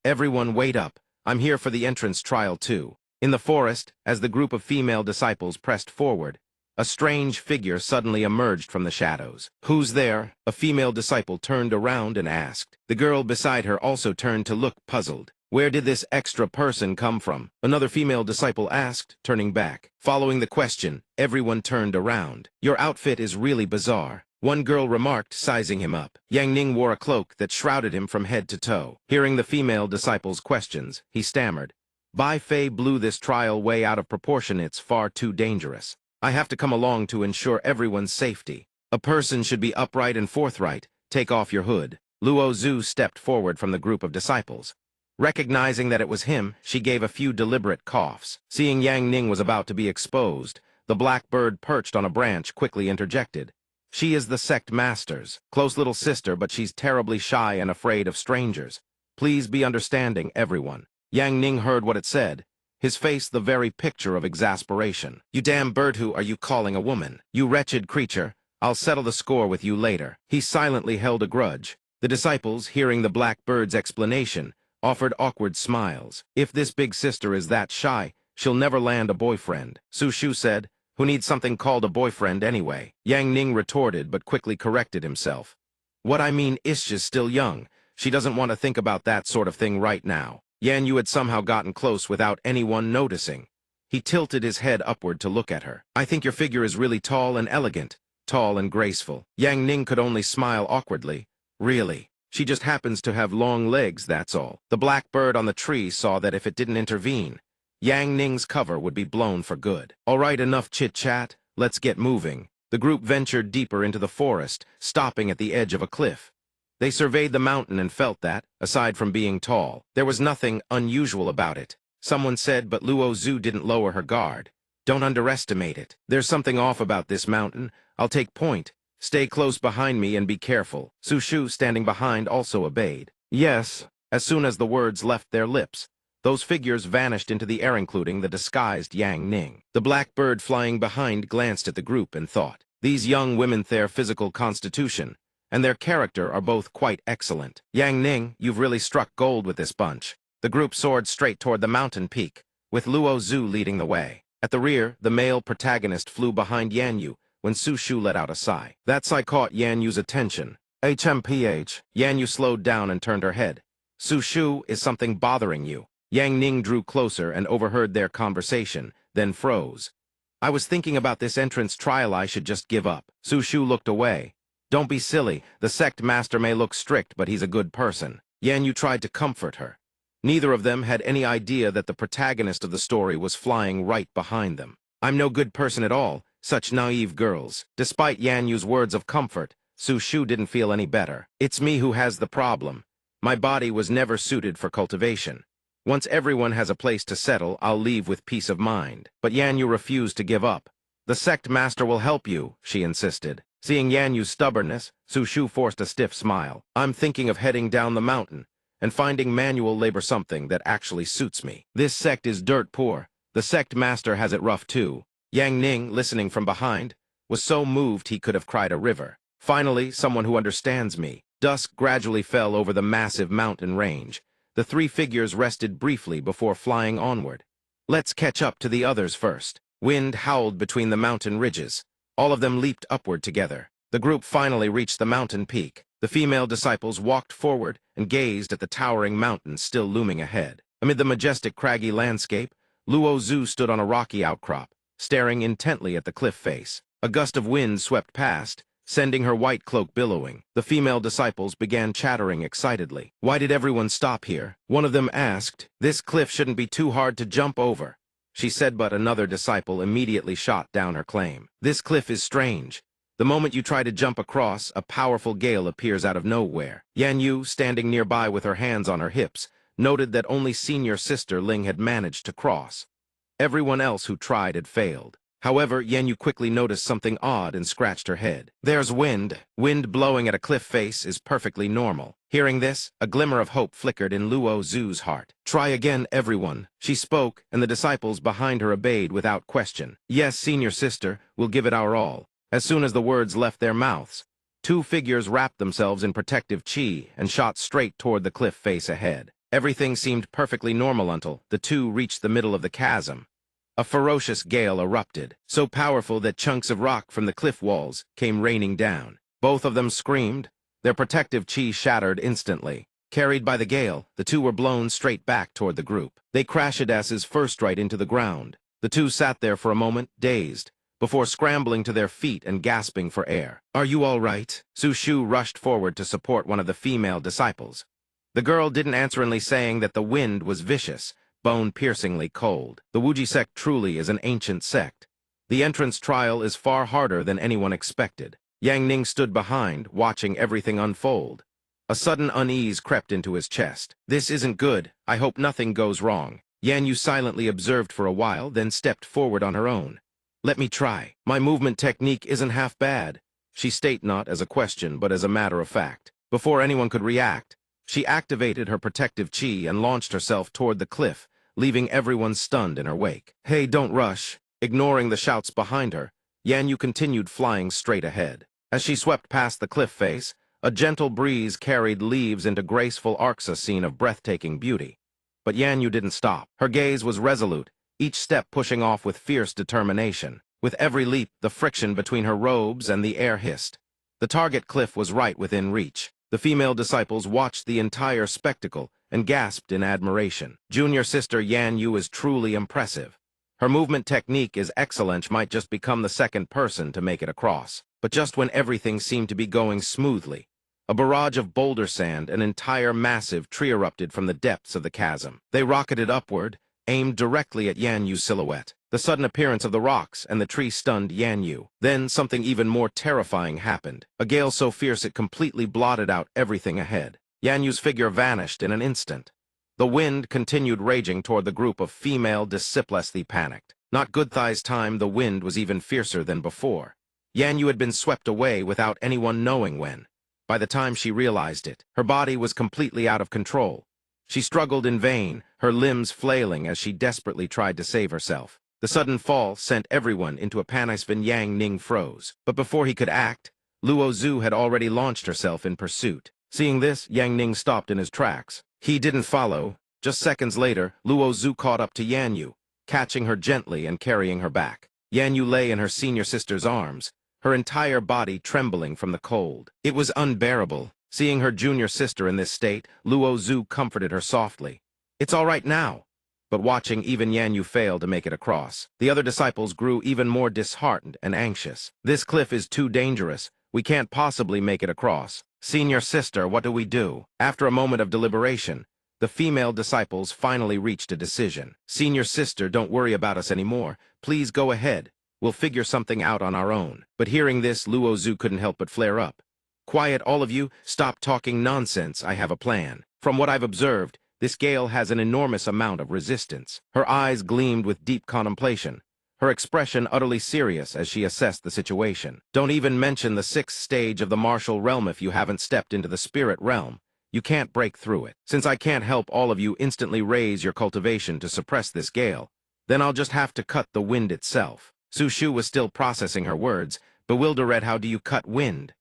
Everyone wait up. I'm here for the entrance trial too. In the forest, as the group of female disciples pressed forward, a strange figure suddenly emerged from the shadows. Who's there? A female disciple turned around and asked. The girl beside her also turned to look puzzled. Where did this extra person come from? Another female disciple asked, turning back. Following the question, everyone turned around. Your outfit is really bizarre. One girl remarked, sizing him up. Yang Ning wore a cloak that shrouded him from head to toe. Hearing the female disciple's questions, he stammered. Bai Fei blew this trial way out of proportion. It's far too dangerous. I have to come along to ensure everyone's safety. A person should be upright and forthright. Take off your hood. Luo Zhu stepped forward from the group of disciples. Recognizing that it was him, she gave a few deliberate coughs. Seeing Yang Ning was about to be exposed, the black bird perched on a branch quickly interjected. She is the sect master's close little sister, but she's terribly shy and afraid of strangers. Please be understanding, everyone. Yang Ning heard what it said, his face the very picture of exasperation. You damn bird, who are you calling a woman? You wretched creature, I'll settle the score with you later. He silently held a grudge. The disciples, hearing the black bird's explanation, offered awkward smiles. If this big sister is that shy, she'll never land a boyfriend. Su Shu said, who needs something called a boyfriend anyway? Yang Ning retorted but quickly corrected himself. What I mean, Ish's still young. She doesn't want to think about that sort of thing right now. Yan Yu had somehow gotten close without anyone noticing. He tilted his head upward to look at her. I think your figure is really tall and elegant, tall and graceful. Yang Ning could only smile awkwardly. Really? She just happens to have long legs, that's all. The black bird on the tree saw that if it didn't intervene, Yang Ning's cover would be blown for good. All right, enough chit-chat. Let's get moving. The group ventured deeper into the forest, stopping at the edge of a cliff. They surveyed the mountain and felt that, aside from being tall, there was nothing unusual about it. Someone said, but Luo Zhu didn't lower her guard. Don't underestimate it. There's something off about this mountain. I'll take point. Stay close behind me and be careful. Su Shu, standing behind, also obeyed. Yes. As soon as the words left their lips, those figures vanished into the air, including the disguised Yang Ning. The black bird flying behind glanced at the group and thought, these young women, their physical constitution and their character are both quite excellent. Yang Ning, you've really struck gold with this bunch. The group soared straight toward the mountain peak, with Luo Zhu leading the way. At the rear, the male protagonist flew behind Yan Yu when Su Shu let out a sigh. That sigh caught Yan Yu's attention. HMPH. Yan Yu slowed down and turned her head. Su Shu, is something bothering you? Yang Ning drew closer and overheard their conversation, then froze. I was thinking about this entrance trial. I should just give up. Su Shu looked away. Don't be silly. The sect master may look strict, but he's a good person. Yan Yu tried to comfort her. Neither of them had any idea that the protagonist of the story was flying right behind them. I'm no good person at all. Such naive girls. Despite Yan Yu's words of comfort, Su Shu didn't feel any better. It's me who has the problem. My body was never suited for cultivation. Once everyone has a place to settle, I'll leave with peace of mind. But Yanyu refused to give up. The sect master will help you, she insisted. Seeing Yanyu's stubbornness, Su Shu forced a stiff smile. I'm thinking of heading down the mountain and finding manual labor, something that actually suits me. This sect is dirt poor. The sect master has it rough too. Yang Ning, listening from behind, was so moved he could have cried a river. Finally, someone who understands me. Dusk gradually fell over the massive mountain range. The three figures rested briefly before flying onward. Let's catch up to the others first. Wind howled between the mountain ridges. All of them leaped upward together. The group finally reached the mountain peak. The female disciples walked forward and gazed at the towering mountain still looming ahead. Amid the majestic craggy landscape, Luo Zhu stood on a rocky outcrop, staring intently at the cliff face. A gust of wind swept past, sending her white cloak billowing. The female disciples began chattering excitedly. Why did everyone stop here? One of them asked. This cliff shouldn't be too hard to jump over, she said, but another disciple immediately shot down her claim. This cliff is strange. The moment you try to jump across, a powerful gale appears out of nowhere. Yanyu, standing nearby with her hands on her hips, noted that only senior sister Ling had managed to cross. Everyone else who tried had failed. However, Yanyu quickly noticed something odd and scratched her head. There's wind. Wind blowing at a cliff face is perfectly normal. Hearing this, a glimmer of hope flickered in Luo Zhu's heart. Try again, everyone. She spoke, and the disciples behind her obeyed without question. Yes, senior sister, we'll give it our all. As soon as the words left their mouths, two figures wrapped themselves in protective chi and shot straight toward the cliff face ahead. Everything seemed perfectly normal until the two reached the middle of the chasm. A ferocious gale erupted, so powerful that chunks of rock from the cliff walls came raining down. Both of them screamed. Their protective chi shattered instantly. Carried by the gale, the two were blown straight back toward the group. They crashed asses first right into the ground. The two sat there for a moment, dazed, before scrambling to their feet and gasping for air. Are you all right? Su Shu rushed forward to support one of the female disciples. The girl didn't answer, saying that the wind was vicious, bone-piercingly cold. The Wuji sect truly is an ancient sect. The entrance trial is far harder than anyone expected. Yang Ning stood behind, watching everything unfold. A sudden unease crept into his chest. This isn't good. I hope nothing goes wrong. Yanyu silently observed for a while, then stepped forward on her own. Let me try. My movement technique isn't half bad, she stated, not as a question but as a matter of fact. Before anyone could react, she activated her protective chi and launched herself toward the cliff, leaving everyone stunned in her wake. Hey, don't rush. Ignoring the shouts behind her, Yanyu continued flying straight ahead. As she swept past the cliff face, a gentle breeze carried leaves into graceful arcs, a scene of breathtaking beauty. But Yanyu didn't stop. Her gaze was resolute, each step pushing off with fierce determination. With every leap, the friction between her robes and the air hissed. The target cliff was right within reach. The female disciples watched the entire spectacle and gasped in admiration. Junior sister Yanyu is truly impressive. Her movement technique is excellent, might just become the second person to make it across. But just when everything seemed to be going smoothly, a barrage of boulder sand, an entire massive tree erupted from the depths of the chasm. They rocketed upward, aimed directly at Yanyu's silhouette. The sudden appearance of the rocks and the tree stunned Yanyu. Then something even more terrifying happened. A gale so fierce it completely blotted out everything ahead. Yanyu's figure vanished in an instant. The wind continued raging toward the group of female disciples. They panicked. Not good thighs time, the wind was even fiercer than before. Yanyu had been swept away without anyone knowing when. By the time she realized it, her body was completely out of control. She struggled in vain, her limbs flailing as she desperately tried to save herself. The sudden fall sent everyone into a panic. Yang Ning froze. But before he could act, Luo Zhu had already launched herself in pursuit. Seeing this, Yang Ning stopped in his tracks. He didn't follow. Just seconds later, Luo Zhu caught up to Yanyu, catching her gently and carrying her back. Yanyu lay in her senior sister's arms, her entire body trembling from the cold. It was unbearable. Seeing her junior sister in this state, Luo Zhu comforted her softly. It's all right now. But watching even Yanyu fail to make it across, the other disciples grew even more disheartened and anxious. This cliff is too dangerous. We can't possibly make it across. Senior sister, what do we do? After a moment of deliberation, the female disciples finally reached a decision. Senior sister, don't worry about us anymore. Please go ahead. We'll figure something out on our own. But hearing this, Luo Zhu couldn't help but flare up. Quiet, all of you. Stop talking nonsense. I have a plan. From what I've observed, This gale has an enormous amount of resistance. Her eyes gleamed with deep contemplation, her expression utterly serious as she assessed the situation. Don't even mention the 6th stage of the martial realm if you haven't stepped into the spirit realm. You can't break through it. Since I can't help all of you instantly raise your cultivation to suppress this gale, then I'll just have to cut the wind itself. Su Shu was still processing her words, bewildered at how do you cut wind,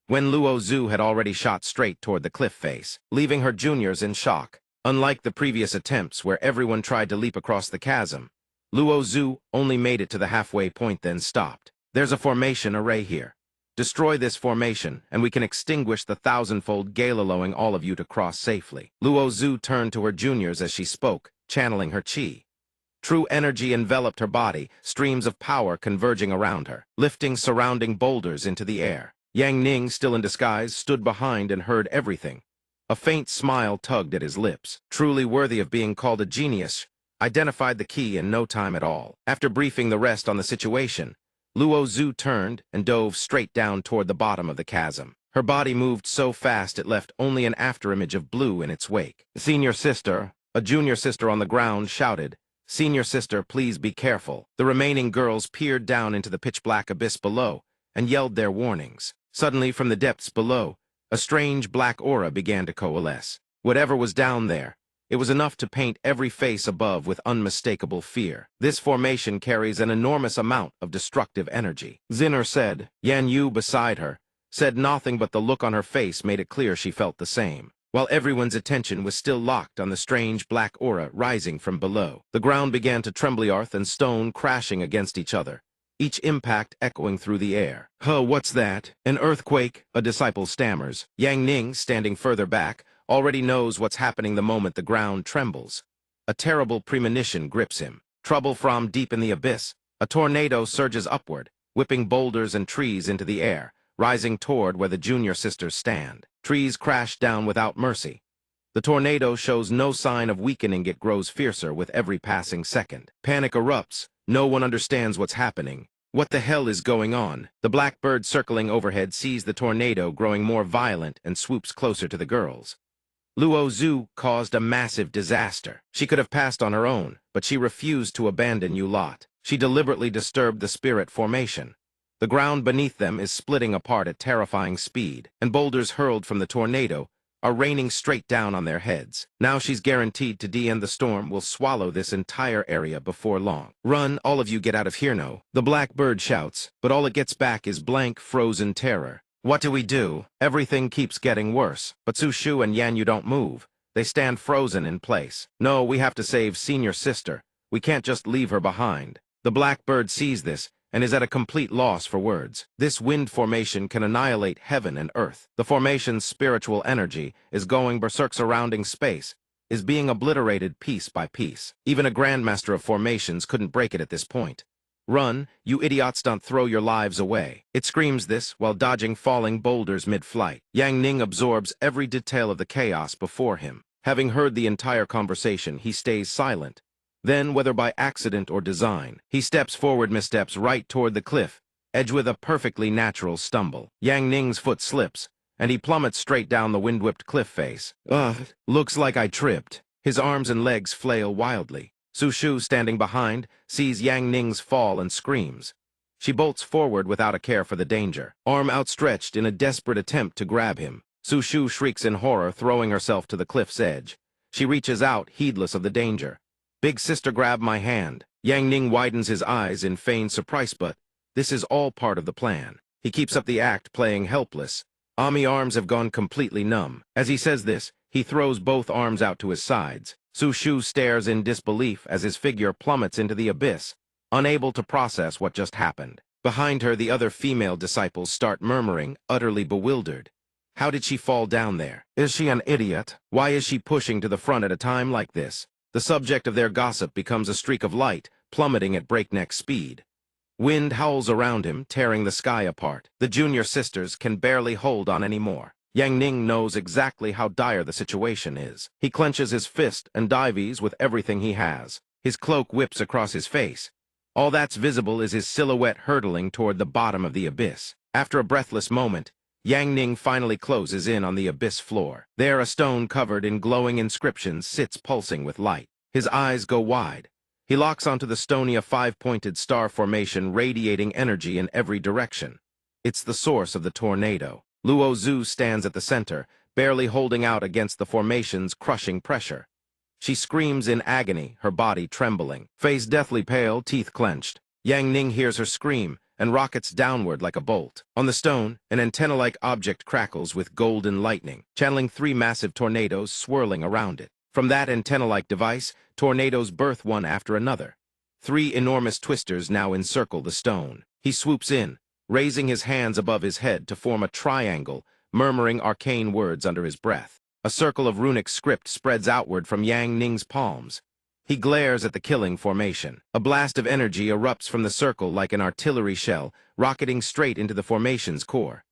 when Luo Zhu had already shot straight toward the cliff face, leaving her juniors in shock. Unlike the previous attempts where everyone tried to leap across the chasm, Luo Zhu only made it to the halfway point then stopped. There's a formation array here. Destroy this formation, and we can extinguish the 1,000-fold gale, allowing all of you to cross safely. Luo Zhu turned to her juniors as she spoke, channeling her qi. True energy enveloped her body, streams of power converging around her, lifting surrounding boulders into the air. Yang Ning, still in disguise, stood behind and heard everything. A faint smile tugged at his lips. Truly worthy of being called a genius, identified the key in no time at all. After briefing the rest on the situation, Luo Zhu turned and dove straight down toward the bottom of the chasm. Her body moved so fast it left only an afterimage of blue in its wake. Senior sister, a junior sister on the ground, shouted, "Senior sister, please be careful." The remaining girls peered down into the pitch-black abyss below and yelled their warnings. Suddenly, from the depths below, a strange black aura began to coalesce. Whatever was down there, it was enough to paint every face above with unmistakable fear. This formation carries an enormous amount of destructive energy. Zinner said. Yan Yu, beside her, said nothing, but the look on her face made it clear she felt the same. While everyone's attention was still locked on the strange black aura rising from below, the ground began to tremble, earth and stone crashing against each other, each impact echoing through the air. "Huh, what's that? An earthquake?" a disciple stammers. Yang Ning, standing further back, already knows what's happening the moment the ground trembles. A terrible premonition grips him. Trouble from deep in the abyss. A tornado surges upward, whipping boulders and trees into the air, rising toward where the junior sisters stand. Trees crash down without mercy. The tornado shows no sign of weakening. It grows fiercer with every passing second. Panic erupts. No one understands what's happening. What the hell is going on? The blackbird circling overhead sees the tornado growing more violent and swoops closer to the girls. Luo Zhu caused a massive disaster. She could have passed on her own, but she refused to abandon you lot. She deliberately disturbed the spirit formation. The ground beneath them is splitting apart at terrifying speed, and boulders hurled from the tornado are raining straight down on their heads. Now she's guaranteed to end the storm will swallow this entire area before long. "Run, all of you, get out of here now," the blackbird shouts, but all it gets back is blank, frozen terror. What do we do? Everything keeps getting worse, but Su Shu and Yan Yu don't move. They stand frozen in place. "No, we have to save senior sister. We can't just leave her behind." The blackbird sees this and is at a complete loss for words. This wind formation can annihilate heaven and earth. The formation's spiritual energy is going berserk, surrounding space, is being obliterated piece by piece. Even a grandmaster of formations couldn't break it at this point. "Run, you idiots, don't throw your lives away." It screams this while dodging falling boulders mid-flight. Yang Ning absorbs every detail of the chaos before him. Having heard the entire conversation, he stays silent. Then, whether by accident or design, he steps forward, missteps right toward the cliff, edge with a perfectly natural stumble. Yang Ning's foot slips, and he plummets straight down the wind-whipped cliff face. "Ugh, looks like I tripped." His arms and legs flail wildly. Su Shu, standing behind, sees Yang Ning's fall and screams. She bolts forward without a care for the danger, arm outstretched in a desperate attempt to grab him. Su Shu shrieks in horror, throwing herself to the cliff's edge. She reaches out, heedless of the danger. "Big sister, grab my hand." Yang Ning widens his eyes in feigned surprise, but this is all part of the plan. He keeps up the act, playing helpless. Ami arms have gone completely numb. As he says this, he throws both arms out to his sides. Su Shu stares in disbelief as his figure plummets into the abyss, unable to process what just happened. Behind her, the other female disciples start murmuring, utterly bewildered. How did she fall down there? Is she an idiot? Why is she pushing to the front at a time like this? The subject of their gossip becomes a streak of light, plummeting at breakneck speed. Wind howls around him, tearing the sky apart. The junior sisters can barely hold on anymore. Yang Ning knows exactly how dire the situation is. He clenches his fist and dives with everything he has. His cloak whips across his face. All that's visible is his silhouette hurtling toward the bottom of the abyss. After a breathless moment, Yang Ning finally closes in on the abyss floor. There, a stone covered in glowing inscriptions sits pulsing with light. His eyes go wide. He locks onto the stone a five-pointed star formation radiating energy in every direction. It's the source of the tornado. Luo Zhu stands at the center, barely holding out against the formation's crushing pressure. She screams in agony, her body trembling. Face deathly pale, teeth clenched. Yang Ning hears her scream and rockets downward like a bolt. On the stone, an antenna-like object crackles with golden lightning, channeling three massive tornadoes swirling around it. From that antenna-like device, tornadoes birth one after another. Three enormous twisters now encircle the stone. He swoops in, raising his hands above his head to form a triangle, murmuring arcane words under his breath. A circle of runic script spreads outward from Yang Ning's palms. He glares at the killing formation. A blast of energy erupts from the circle like an artillery shell, rocketing straight into the formation's core.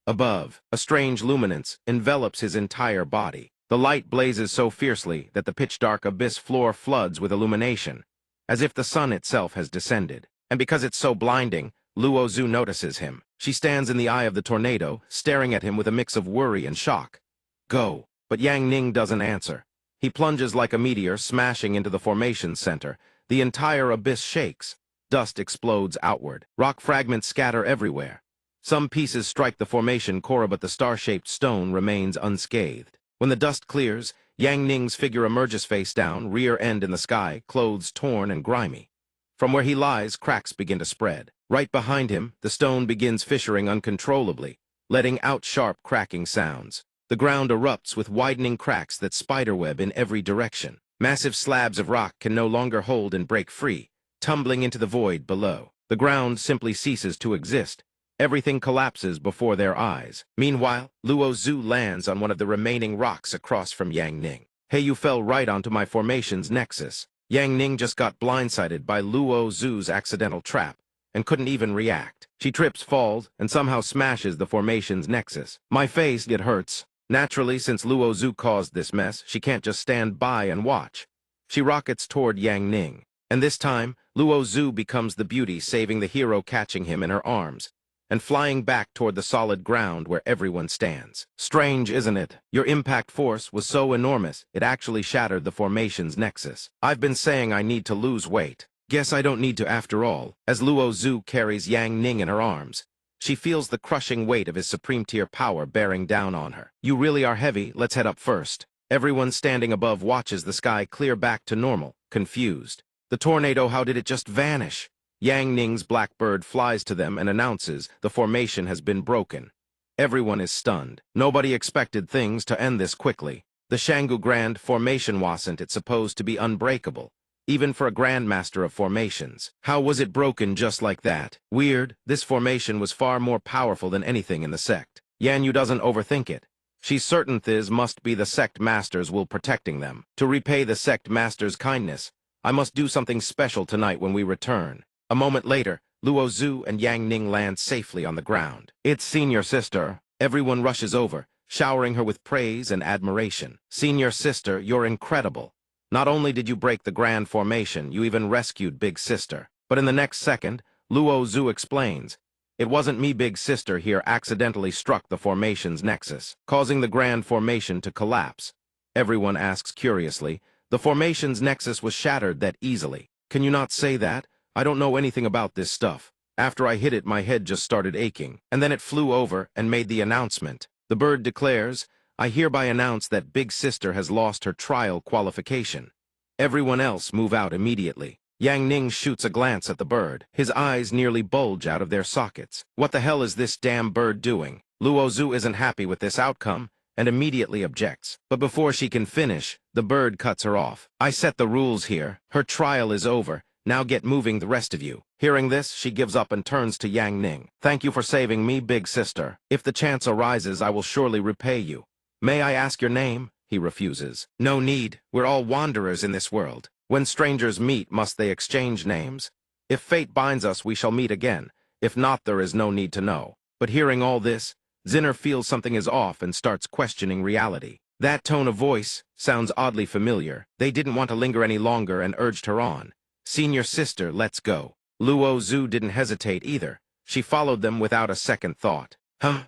Above, a strange luminance envelops his entire body. The light blazes so fiercely that the pitch-dark abyss floor floods with illumination, as if the sun itself has descended. And because it's so blinding, Luo Zhu notices him. She stands in the eye of the tornado, staring at him with a mix of worry and shock. Go. But Yang Ning doesn't answer. He plunges like a meteor, smashing into the formation center. The entire abyss shakes. Dust explodes outward. Rock fragments scatter everywhere. Some pieces strike the formation core, but the star-shaped stone remains unscathed. When the dust clears, Yang Ning's figure emerges face down, rear end in the sky, clothes torn and grimy. From where he lies, cracks begin to spread. Right behind him, the stone begins fissuring uncontrollably, letting out sharp cracking sounds. The ground erupts with widening cracks that spiderweb in every direction. Massive slabs of rock can no longer hold and break free, tumbling into the void below. The ground simply ceases to exist. Everything collapses before their eyes. Meanwhile, Luo Zhu lands on one of the remaining rocks across from Yang Ning. Hey, you fell right onto my formation's nexus. Yang Ning just got blindsided by Luo Zhu's accidental trap and couldn't even react. She trips, falls, and somehow smashes the formation's nexus. My face, it hurts. Naturally, since Luo Zhu caused this mess, she can't just stand by and watch. She rockets toward Yang Ning, and this time, Luo Zhu becomes the beauty, saving the hero, catching him in her arms and flying back toward the solid ground where everyone stands. Strange, isn't it? Your impact force was so enormous, it actually shattered the formation's nexus. I've been saying I need to lose weight. Guess I don't need to after all. As Luo Zhu carries Yang Ning in her arms, she feels the crushing weight of his supreme-tier power bearing down on her. You really are heavy, let's head up first. Everyone standing above watches the sky clear back to normal, confused. The tornado, how did it just vanish? Yang Ning's blackbird flies to them and announces the formation has been broken. Everyone is stunned. Nobody expected things to end this quickly. The Shanggu Grand formation wasn't it supposed to be unbreakable, even for a grandmaster of formations. How was it broken just like that? Weird, this formation was far more powerful than anything in the sect. Yanyu doesn't overthink it. She's certain this must be the sect masters will protecting them. To repay the sect masters' kindness, I must do something special tonight when we return. A moment later, Luo Zhu and Yang Ning land safely on the ground. It's senior sister. Everyone rushes over, showering her with praise and admiration. Senior sister, you're incredible. Not only did you break the grand formation, you even rescued Big Sister. But in the next second, Luo Zhu explains, it wasn't me, Big Sister here accidentally struck the formation's nexus, causing the grand formation to collapse. Everyone asks curiously, the formation's nexus was shattered that easily. Can you not say that? I don't know anything about this stuff. After I hit it, my head just started aching, and then it flew over and made the announcement. The bird declares, I hereby announce that Big Sister has lost her trial qualification. Everyone else move out immediately. Yang Ning shoots a glance at the bird. His eyes nearly bulge out of their sockets. What the hell is this damn bird doing? Luo Zhu isn't happy with this outcome and immediately objects. But before she can finish, the bird cuts her off. I set the rules here. Her trial is over. Now get moving, the rest of you. Hearing this, she gives up and turns to Yang Ning. Thank you for saving me, Big Sister. If the chance arises, I will surely repay you. May I ask your name? He refuses. No need. We're all wanderers in this world. When strangers meet, must they exchange names? If fate binds us, we shall meet again. If not, there is no need to know. But hearing all this, Zinner feels something is off and starts questioning reality. That tone of voice sounds oddly familiar. They didn't want to linger any longer and urged her on. Senior sister, let's go. Luo Zhu didn't hesitate either. She followed them without a second thought.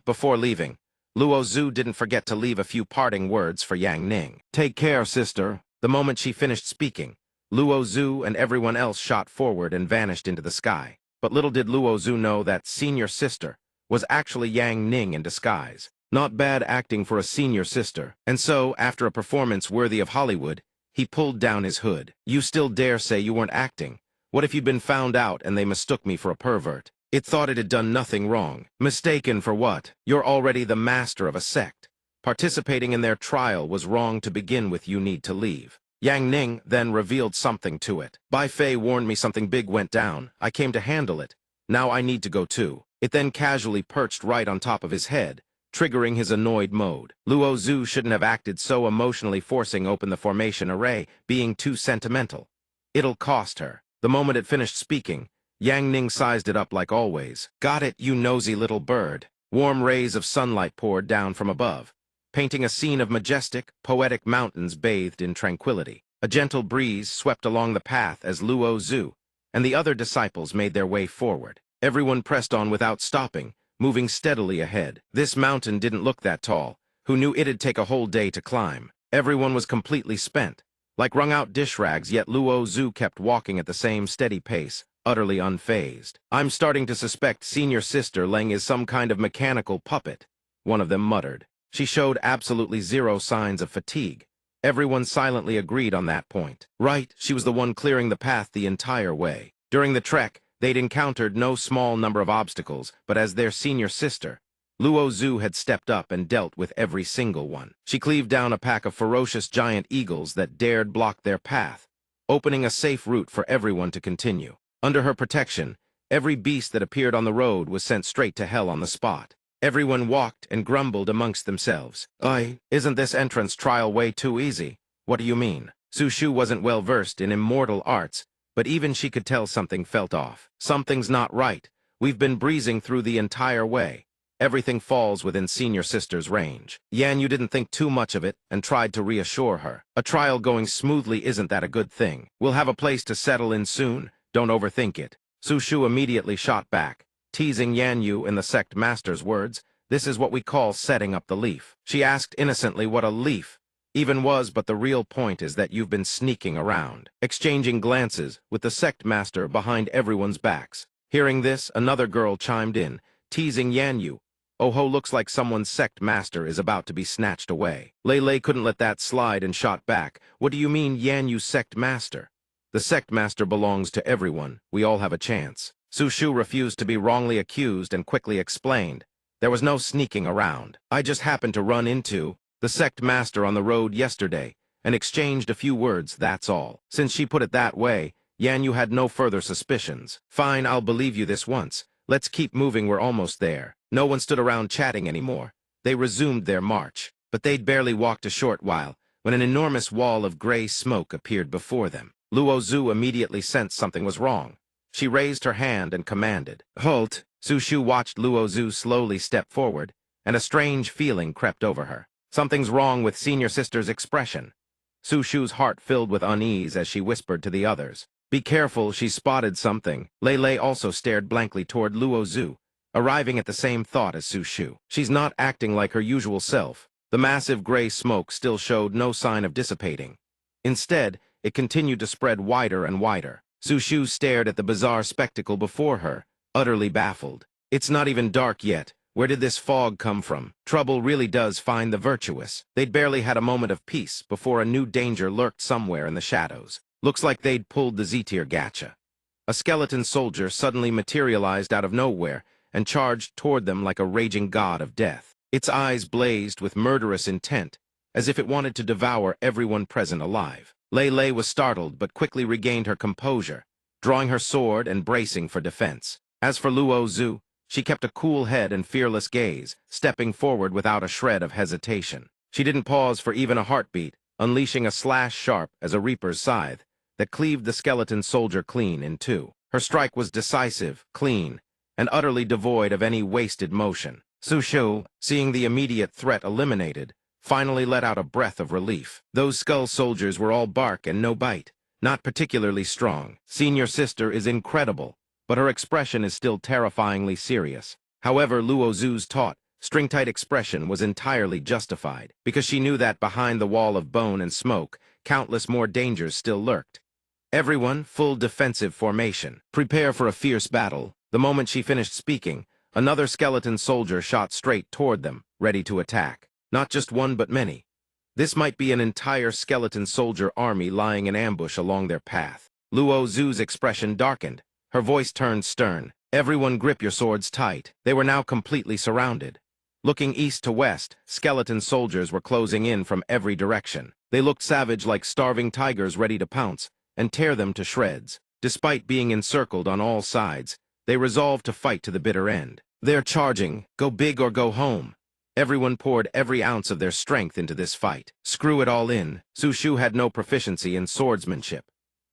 Before leaving, Luo Zhu didn't forget to leave a few parting words for Yang Ning. Take care, sister. The moment she finished speaking, Luo Zhu and everyone else shot forward and vanished into the sky. But little did Luo Zhu know that senior sister was actually Yang Ning in disguise. Not bad acting for a senior sister. And so, after a performance worthy of Hollywood, he pulled down his hood. You still dare say you weren't acting? What if you'd been found out and they mistook me for a pervert? It thought it had done nothing wrong. Mistaken for what? You're already the master of a sect. Participating in their trial was wrong to begin with. You need to leave. Yang Ning then revealed something to it. Bai Fei warned me something big went down. I came to handle it. Now I need to go too. It then casually perched right on top of his head, triggering his annoyed mode. Luo Zhu shouldn't have acted so emotionally, forcing open the formation array, being too sentimental. It'll cost her. The moment it finished speaking, Yang Ning sized it up like always. Got it, you nosy little bird. Warm rays of sunlight poured down from above, painting a scene of majestic, poetic mountains bathed in tranquility. A gentle breeze swept along the path as Luo Zhu and the other disciples made their way forward. Everyone pressed on without stopping, moving steadily ahead. This mountain didn't look that tall. Who knew it'd take a whole day to climb? Everyone was completely spent, like wrung-out dish rags, yet Luo Zhu kept walking at the same steady pace, utterly unfazed. I'm starting to suspect senior sister Leng is some kind of mechanical puppet, one of them muttered. She showed absolutely zero signs of fatigue. Everyone silently agreed on that point. Right, she was the one clearing the path the entire way. During the trek, they'd encountered no small number of obstacles, but as their senior sister, Luo Zhu had stepped up and dealt with every single one. She cleaved down a pack of ferocious giant eagles that dared block their path, opening a safe route for everyone to continue. Under her protection, every beast that appeared on the road was sent straight to hell on the spot. Everyone walked and grumbled amongst themselves. Isn't this entrance trial way too easy? What do you mean? Su Shu wasn't well versed in immortal arts, but even she could tell something felt off. Something's not right. We've been breezing through the entire way. Everything falls within senior sister's range. Yan Yu didn't think too much of it and tried to reassure her. A trial going smoothly isn't that a good thing. We'll have a place to settle in soon. Don't overthink it. Su Shu immediately shot back, teasing Yan Yu in the sect master's words. This is what we call setting up the leaf. She asked innocently what a leaf even was, but the real point is that you've been sneaking around, exchanging glances with the sect master behind everyone's backs. Hearing this, another girl chimed in, teasing Yan Yu. Oh ho, looks like someone's sect master is about to be snatched away. Lei Lei couldn't let that slide and shot back. What do you mean, Yan Yu sect master? The sect master belongs to everyone. We all have a chance. Su Shu refused to be wrongly accused and quickly explained. There was no sneaking around. I just happened to run into the sect master on the road yesterday and exchanged a few words, that's all. Since she put it that way, Yan Yu had no further suspicions. Fine, I'll believe you this once. Let's keep moving, we're almost there. No one stood around chatting anymore. They resumed their march, but they'd barely walked a short while when an enormous wall of gray smoke appeared before them. Luo Zhu immediately sensed something was wrong. She raised her hand and commanded, "Halt!" Su Shu watched Luo Zhu slowly step forward, and a strange feeling crept over her. Something's wrong with senior sister's expression. Su Shu's heart filled with unease as she whispered to the others. Be careful, she spotted something. Lei Lei also stared blankly toward Luo Zhu, arriving at the same thought as Su Shu. She's not acting like her usual self. The massive gray smoke still showed no sign of dissipating. Instead, it continued to spread wider and wider. Su Shu stared at the bizarre spectacle before her, utterly baffled. It's not even dark yet. Where did this fog come from? Trouble really does find the virtuous. They'd barely had a moment of peace before a new danger lurked somewhere in the shadows. Looks like they'd pulled the Z-tier gacha. A skeleton soldier suddenly materialized out of nowhere and charged toward them like a raging god of death. Its eyes blazed with murderous intent, as if it wanted to devour everyone present alive. Lei Lei was startled but quickly regained her composure, drawing her sword and bracing for defense. As for Luo Zhu, she kept a cool head and fearless gaze, stepping forward without a shred of hesitation. She didn't pause for even a heartbeat, unleashing a slash sharp as a reaper's scythe that cleaved the skeleton soldier clean in two. Her strike was decisive, clean, and utterly devoid of any wasted motion. Su Shu, seeing the immediate threat eliminated, finally let out a breath of relief. Those skull soldiers were all bark and no bite, not particularly strong. Senior sister is incredible, but her expression is still terrifyingly serious. However, Luo Zhu's taught string-tight expression was entirely justified, because she knew that behind the wall of bone and smoke, countless more dangers still lurked. Everyone, full defensive formation. Prepare for a fierce battle. The moment she finished speaking, another skeleton soldier shot straight toward them, ready to attack. Not just one but many. This might be an entire skeleton soldier army lying in ambush along their path. Luo Zhu's expression darkened. Her voice turned stern. Everyone grip your swords tight. They were now completely surrounded. Looking east to west, skeleton soldiers were closing in from every direction. They looked savage like starving tigers ready to pounce and tear them to shreds. Despite being encircled on all sides, they resolved to fight to the bitter end. They're charging. Go big or go home. Everyone poured every ounce of their strength into this fight. Screw it all in. Su Shu had no proficiency in swordsmanship.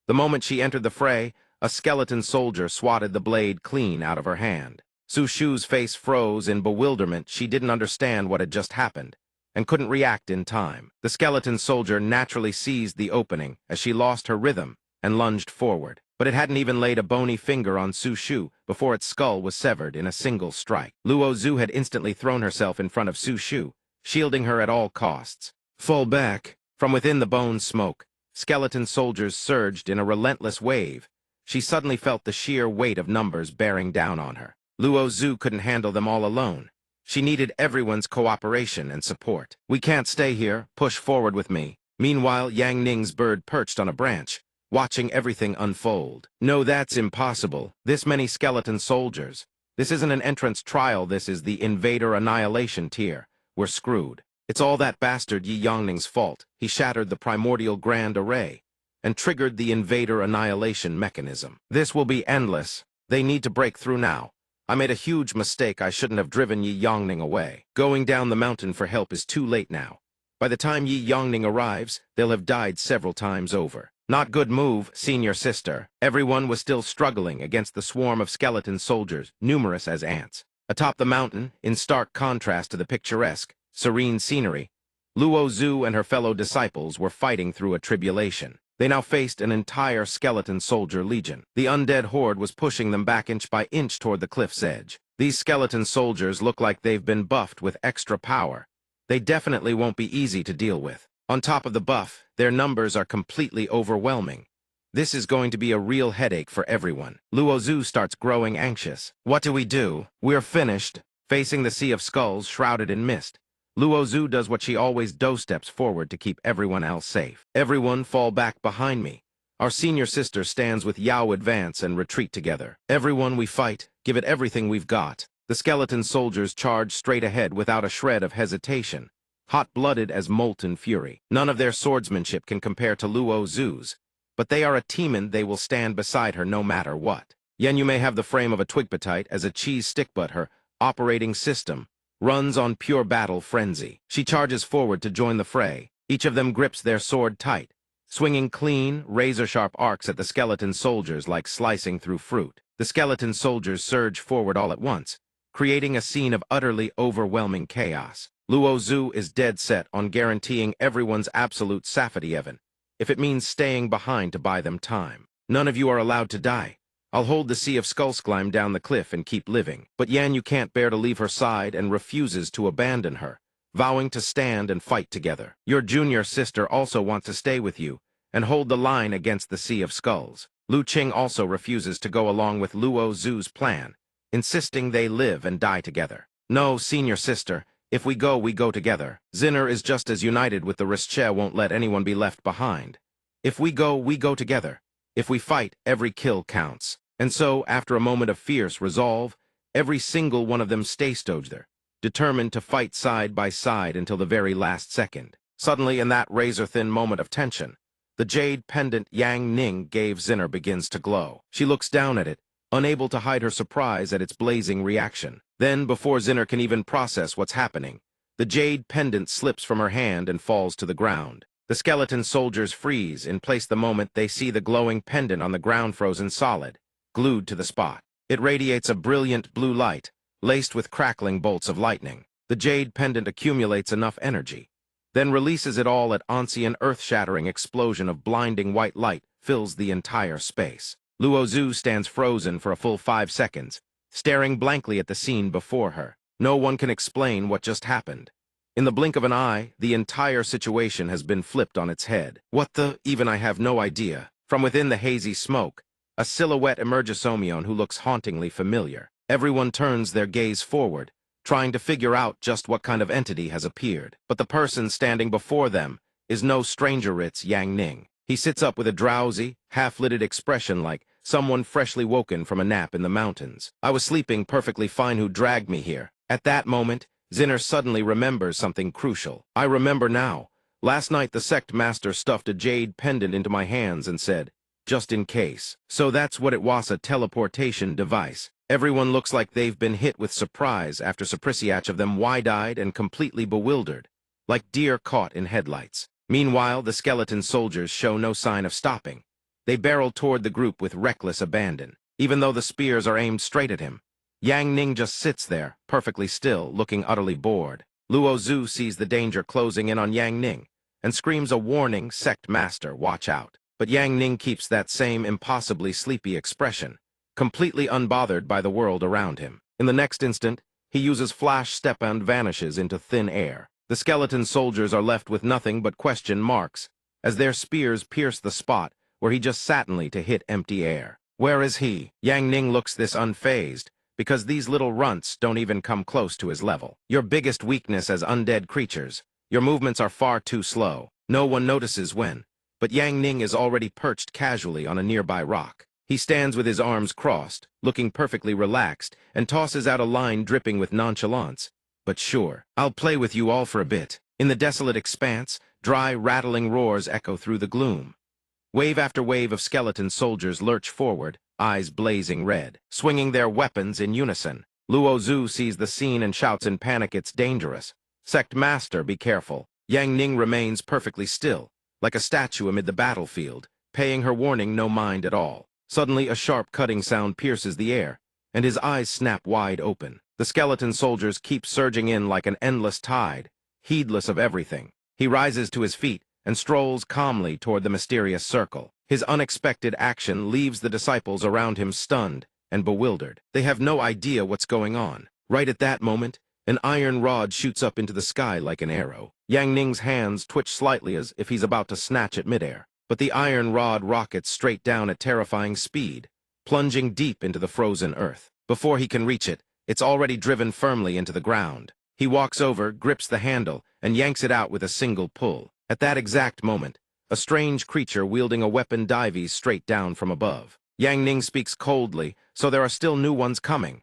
The moment she entered the fray, a skeleton soldier swatted the blade clean out of her hand. Su Shu's face froze in bewilderment. She didn't understand what had just happened, and couldn't react in time. The skeleton soldier naturally seized the opening as she lost her rhythm and lunged forward. But it hadn't even laid a bony finger on Su Shu before its skull was severed in a single strike. Luo Zhu had instantly thrown herself in front of Su Shu, shielding her at all costs. Fall back. From within the bone smoke, skeleton soldiers surged in a relentless wave. She suddenly felt the sheer weight of numbers bearing down on her. Luo Zhu couldn't handle them all alone. She needed everyone's cooperation and support. We can't stay here. Push forward with me. Meanwhile, Yang Ning's bird perched on a branch, watching everything unfold. No, that's impossible. This many skeleton soldiers. This isn't an entrance trial, this is the invader annihilation tier. We're screwed. It's all that bastard Yi Yangning's fault. He shattered the primordial grand array and triggered the invader annihilation mechanism. This will be endless. They need to break through now. I made a huge mistake. I shouldn't have driven Yi Yangning away. Going down the mountain for help is too late now. By the time Yi Yangning arrives, they'll have died several times over. Not good move, senior sister. Everyone was still struggling against the swarm of skeleton soldiers, numerous as ants. Atop the mountain, in stark contrast to the picturesque, serene scenery, Luo Zhu and her fellow disciples were fighting through a tribulation. They now faced an entire skeleton soldier legion. The undead horde was pushing them back inch by inch toward the cliff's edge. These skeleton soldiers look like they've been buffed with extra power. They definitely won't be easy to deal with. On top of the buff, their numbers are completely overwhelming. This is going to be a real headache for everyone. Luo Zhu starts growing anxious. What do we do? We're finished. Facing the sea of skulls shrouded in mist, Luo Zhu does what she always does, steps forward to keep everyone else safe. Everyone fall back behind me. Our senior sister stands with Yao advance and retreat together. Everyone we fight, give it everything we've got. The skeleton soldiers charge straight ahead without a shred of hesitation, hot-blooded as molten fury. None of their swordsmanship can compare to Luo Zhu's, but they are a team and they will stand beside her no matter what. Yen Yu may have the frame of a twigpatite as a cheese stick, but her operating system runs on pure battle frenzy. She charges forward to join the fray. Each of them grips their sword tight, swinging clean, razor-sharp arcs at the skeleton soldiers like slicing through fruit. The skeleton soldiers surge forward all at once, creating a scene of utterly overwhelming chaos. Luo Zhu is dead set on guaranteeing everyone's absolute safety, even if it means staying behind to buy them time. None of you are allowed to die. I'll hold the Sea of Skulls climb down the cliff and keep living. But Yan Yu can't bear to leave her side and refuses to abandon her, vowing to stand and fight together. Your junior sister also wants to stay with you and hold the line against the Sea of Skulls. Lu Qing also refuses to go along with Luo Zhu's plan, insisting they live and die together. No, senior sister, if we go together. Zinner is just as united with the Rische, won't let anyone be left behind. If we go together. If we fight, every kill counts. And so, after a moment of fierce resolve, every single one of them stayed there, determined to fight side by side until the very last second. Suddenly, in that razor-thin moment of tension, the jade pendant Yang Ning gave Zinner begins to glow. She looks down at it, unable to hide her surprise at its blazing reaction. Then, before Zinner can even process what's happening, the jade pendant slips from her hand and falls to the ground. The skeleton soldiers freeze in place the moment they see the glowing pendant on the ground, frozen solid, glued to the spot. It radiates a brilliant blue light, laced with crackling bolts of lightning. The jade pendant accumulates enough energy, then releases it all at once. An earth-shattering explosion of blinding white light fills the entire space. Luo Zhu stands frozen for a full 5 seconds, staring blankly at the scene before her. No one can explain what just happened. In the blink of an eye, the entire situation has been flipped on its head. What the? Even I have no idea. From within the hazy smoke, a silhouette emerges Somion who looks hauntingly familiar. Everyone turns their gaze forward, trying to figure out just what kind of entity has appeared. But the person standing before them is no stranger, it's Yang Ning. He sits up with a drowsy, half-lidded expression like someone freshly woken from a nap in the mountains. I was sleeping perfectly fine, who dragged me here? At that moment, Zinner suddenly remembers something crucial. I remember now. Last night the Sect master stuffed a jade pendant into my hands and said, just in case. So that's what it was, a teleportation device. Everyone looks like they've been hit with surprise after Saprisiach of them wide-eyed and completely bewildered, like deer caught in headlights. Meanwhile, the skeleton soldiers show no sign of stopping. They barrel toward the group with reckless abandon, even though the spears are aimed straight at him. Yang Ning just sits there, perfectly still, looking utterly bored. Luo Zhu sees the danger closing in on Yang Ning and screams a warning, Sect master, watch out. But Yang Ning keeps that same impossibly sleepy expression, completely unbothered by the world around him. In the next instant, he uses flash step and vanishes into thin air. The skeleton soldiers are left with nothing but question marks, as their spears pierce the spot where he just sat to hit empty air. Where is he? Yang Ning looks this unfazed, because these little runts don't even come close to his level. Your biggest weakness as undead creatures. Your movements are far too slow. No one notices when, but Yang Ning is already perched casually on a nearby rock. He stands with his arms crossed, looking perfectly relaxed, and tosses out a line dripping with nonchalance. But sure, I'll play with you all for a bit. In the desolate expanse, dry, rattling roars echo through the gloom. Wave after wave of skeleton soldiers lurch forward, eyes blazing red, swinging their weapons in unison. Luo Zhu sees the scene and shouts in panic, it's dangerous. Sect master, be careful. Yang Ning remains perfectly still, like a statue amid the battlefield, paying her warning no mind at all. Suddenly, a sharp cutting sound pierces the air, and his eyes snap wide open. The skeleton soldiers keep surging in like an endless tide, heedless of everything. He rises to his feet and strolls calmly toward the mysterious circle. His unexpected action leaves the disciples around him stunned and bewildered. They have no idea what's going on. Right at that moment, an iron rod shoots up into the sky like an arrow. Yang Ning's hands twitch slightly as if he's about to snatch at midair, but the iron rod rockets straight down at terrifying speed, plunging deep into the frozen earth. Before he can reach it, it's already driven firmly into the ground. He walks over, grips the handle, and yanks it out with a single pull. At that exact moment, a strange creature wielding a weapon dives straight down from above. Yang Ning speaks coldly, so there are still new ones coming.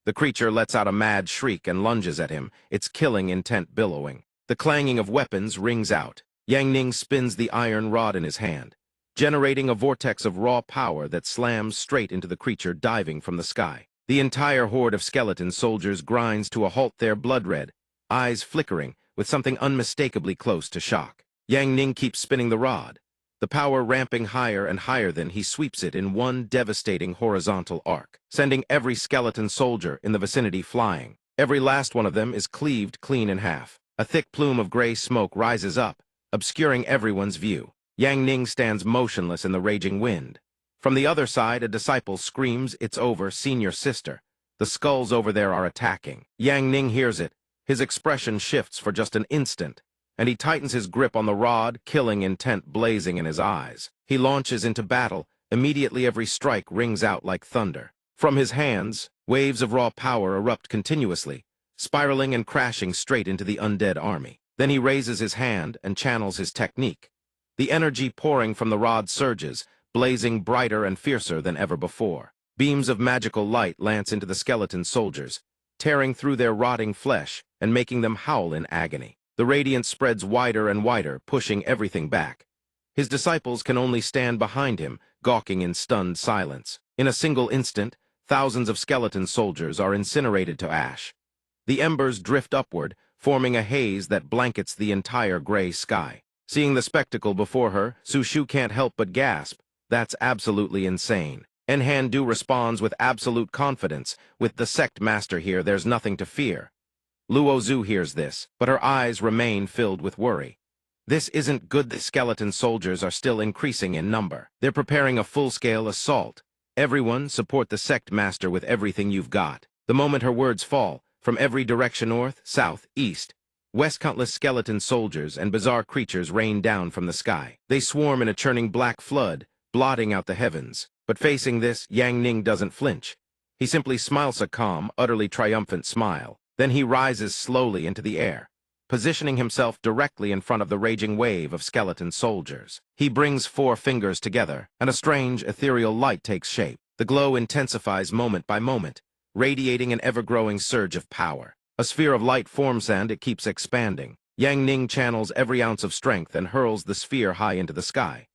The creature lets out a mad shriek and lunges at him, its killing intent billowing. The clanging of weapons rings out. Yang Ning spins the iron rod in his hand, generating a vortex of raw power that slams straight into the creature diving from the sky. The entire horde of skeleton soldiers grinds to a halt, their blood red, eyes flickering with something unmistakably close to shock. Yang Ning keeps spinning the rod, the power ramping higher and higher. Then he sweeps it in one devastating horizontal arc, sending every skeleton soldier in the vicinity flying. Every last one of them is cleaved clean in half. A thick plume of gray smoke rises up, obscuring everyone's view. Yang Ning stands motionless in the raging wind. From the other side, a disciple screams, "It's over, senior sister. The skulls over there are attacking." Yang Ning hears it. His expression shifts for just an instant, and he tightens his grip on the rod, killing intent blazing in his eyes. He launches into battle. Immediately every strike rings out like thunder. From his hands, waves of raw power erupt continuously, spiraling and crashing straight into the undead army. Then he raises his hand and channels his technique. The energy pouring from the rod surges, blazing brighter and fiercer than ever before. Beams of magical light lance into the skeleton soldiers, tearing through their rotting flesh and making them howl in agony. The radiance spreads wider and wider, pushing everything back. His disciples can only stand behind him, gawking in stunned silence. In a single instant, thousands of skeleton soldiers are incinerated to ash. The embers drift upward, forming a haze that blankets the entire gray sky. Seeing the spectacle before her, Su Shu can't help but gasp. That's absolutely insane. Enhan Du responds with absolute confidence. With the Sect master here, there's nothing to fear. Luo Zhu hears this, but her eyes remain filled with worry. This isn't good. The skeleton soldiers are still increasing in number. They're preparing a full-scale assault. Everyone, support the Sect master with everything you've got. The moment her words fall, From every direction north, south, east, west countless skeleton soldiers and bizarre creatures rain down from the sky. They swarm in a churning black flood, blotting out the heavens. But facing this, Yang Ning doesn't flinch. He simply smiles a calm, utterly triumphant smile. Then he rises slowly into the air, positioning himself directly in front of the raging wave of skeleton soldiers. He brings 4 fingers together, and a strange, ethereal light takes shape. The glow intensifies moment by moment, radiating an ever-growing surge of power. A sphere of light forms and it keeps expanding. Yang Ning channels every ounce of strength and hurls the sphere high into the sky.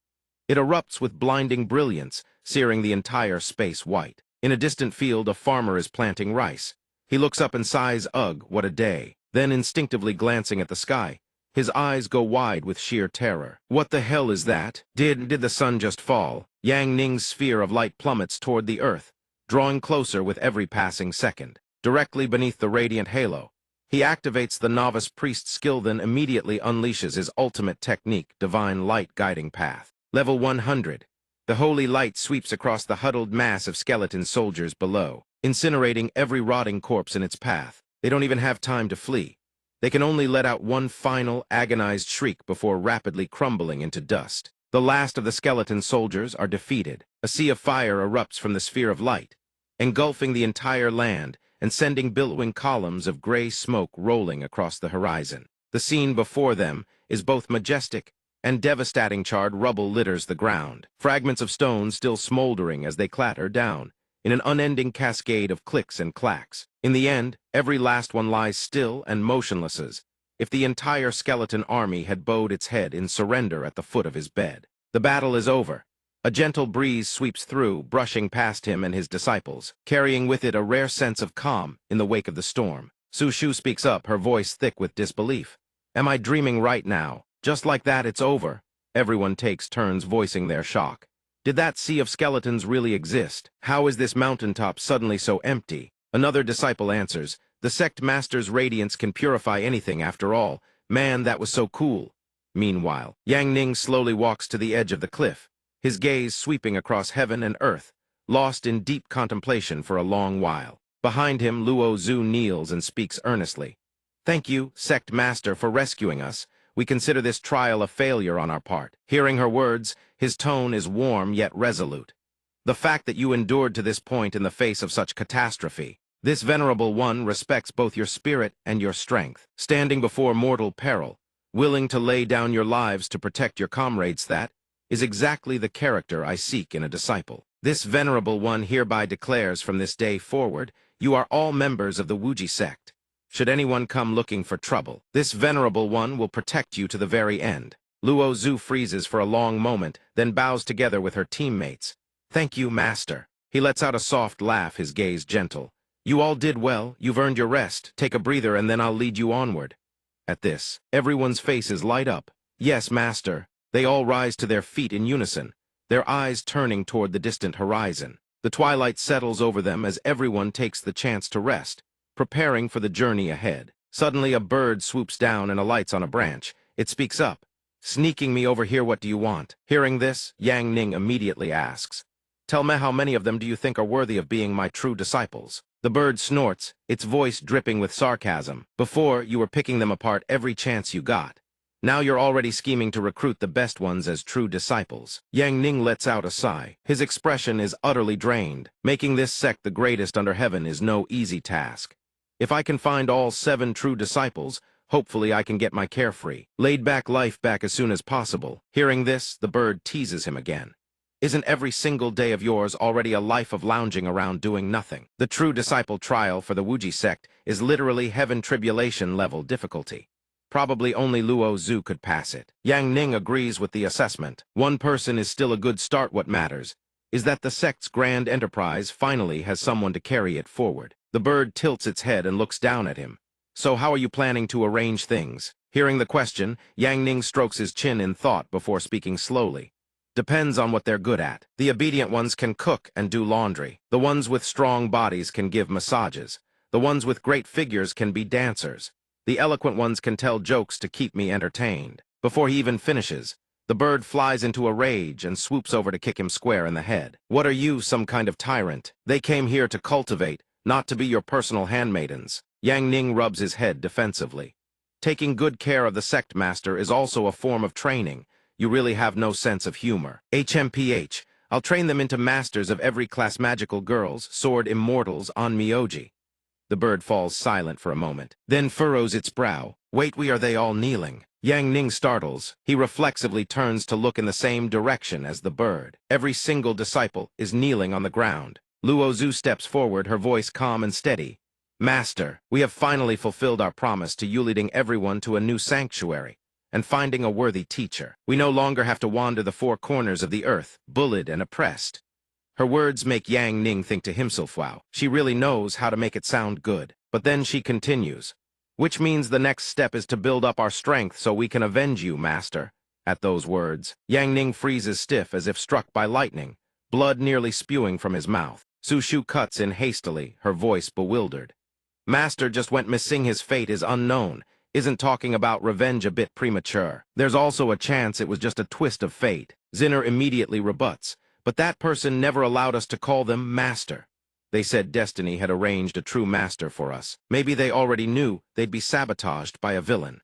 It erupts with blinding brilliance, searing the entire space white. In a distant field, a farmer is planting rice. He looks up and sighs, "Ugh, what a day." Then, instinctively glancing at the sky, his eyes go wide with sheer terror. What the hell is that? Did the sun just fall? Yang Ning's sphere of light plummets toward the earth, drawing closer with every passing second. Directly beneath the radiant halo, he activates the novice priest skill, then immediately unleashes his ultimate technique, Divine Light Guiding Path. Level 100. The holy light sweeps across the huddled mass of skeleton soldiers below, incinerating every rotting corpse in its path. They don't even have time to flee. They can only let out one final, agonized shriek before rapidly crumbling into dust. The last of the skeleton soldiers are defeated. A sea of fire erupts from the sphere of light, engulfing the entire land and sending billowing columns of gray smoke rolling across the horizon. The scene before them is both majestic and devastating. Charred rubble litters the ground, fragments of stone still smoldering as they clatter down, in an unending cascade of clicks and clacks. In the end, every last one lies still and motionless as if the entire skeleton army had bowed its head in surrender at the foot of his bed. The battle is over. A gentle breeze sweeps through, brushing past him and his disciples, carrying with it a rare sense of calm in the wake of the storm. Su Shu speaks up, her voice thick with disbelief. "Am I dreaming right now? Just like that, it's over." Everyone takes turns voicing their shock. Did that sea of skeletons really exist? How is this mountaintop suddenly so empty? Another disciple answers, "The sect master's radiance can purify anything after all. Man, that was so cool." Meanwhile, Yang Ning slowly walks to the edge of the cliff, his gaze sweeping across heaven and earth, lost in deep contemplation for a long while. Behind him, Luo Zhu kneels and speaks earnestly. "Thank you, sect master, for rescuing us. We consider this trial a failure on our part." Hearing her words, his tone is warm yet resolute. "The fact that you endured to this point in the face of such catastrophe. This venerable one respects both your spirit and your strength. Standing before mortal peril, willing to lay down your lives to protect your comrades, that is exactly the character I seek in a disciple. This venerable one hereby declares from this day forward, you are all members of the Wuji sect. Should anyone come looking for trouble, this venerable one will protect you to the very end." Luo Zhu freezes for a long moment, then bows together with her teammates. "Thank you, master." He lets out a soft laugh, his gaze gentle. "You all did well. You've earned your rest. Take a breather and then I'll lead you onward." At this, everyone's faces light up. "Yes, master." They all rise to their feet in unison, their eyes turning toward the distant horizon. The twilight settles over them as everyone takes the chance to rest, preparing for the journey ahead. Suddenly a bird swoops down and alights on a branch. It speaks up. "Sneaking me over here, what do you want?" Hearing this, Yang Ning immediately asks, "Tell me, how many of them do you think are worthy of being my true disciples?" The bird snorts, its voice dripping with sarcasm. "Before, you were picking them apart every chance you got. Now you're already scheming to recruit the best ones as true disciples." Yang Ning lets out a sigh. His expression is utterly drained. Making this sect the greatest under heaven is no easy task. If I can find all 7 true disciples, hopefully I can get my carefree, laid-back life back as soon as possible. Hearing this, the bird teases him again. "Isn't every single day of yours already a life of lounging around doing nothing?" The true disciple trial for the Wuji sect is literally heaven tribulation level difficulty. Probably only Luo Zhu could pass it. Yang Ning agrees with the assessment. One person is still a good start. What matters is that the sect's grand enterprise finally has someone to carry it forward. The bird tilts its head and looks down at him. "So how are you planning to arrange things?" Hearing the question, Yang Ning strokes his chin in thought before speaking slowly. "Depends on what they're good at. The obedient ones can cook and do laundry. The ones with strong bodies can give massages. The ones with great figures can be dancers. The eloquent ones can tell jokes to keep me entertained." Before he even finishes, the bird flies into a rage and swoops over to kick him square in the head. "What are you, some kind of tyrant? They came here to cultivate, not to be your personal handmaidens." Yang Ning rubs his head defensively. Taking good care of the sect master is also a form of training. You really have no sense of humor. HMPH, I'll train them into masters of every class magical girls, sword immortals on Myoji. The bird falls silent for a moment, then furrows its brow. Wait, are they all kneeling? Yang Ning startles. He reflexively turns to look in the same direction as the bird. Every single disciple is kneeling on the ground. Luo Zhu steps forward, her voice calm and steady. Master, we have finally fulfilled our promise to you, leading everyone to a new sanctuary and finding a worthy teacher. We no longer have to wander the four corners of the earth, bullied and oppressed. Her words make Yang Ning think to himself, wow, she really knows how to make it sound good. But then she continues, which means the next step is to build up our strength so we can avenge you, master. At those words, Yang Ning freezes stiff as if struck by lightning, blood nearly spewing from his mouth. Su Shu cuts in hastily, her voice bewildered. Master just went missing, his fate is unknown. Isn't talking about revenge a bit premature? There's also a chance it was just a twist of fate. Zinner immediately rebuts, but that person never allowed us to call them master. They said destiny had arranged a true master for us. Maybe they already knew they'd be sabotaged by a villain.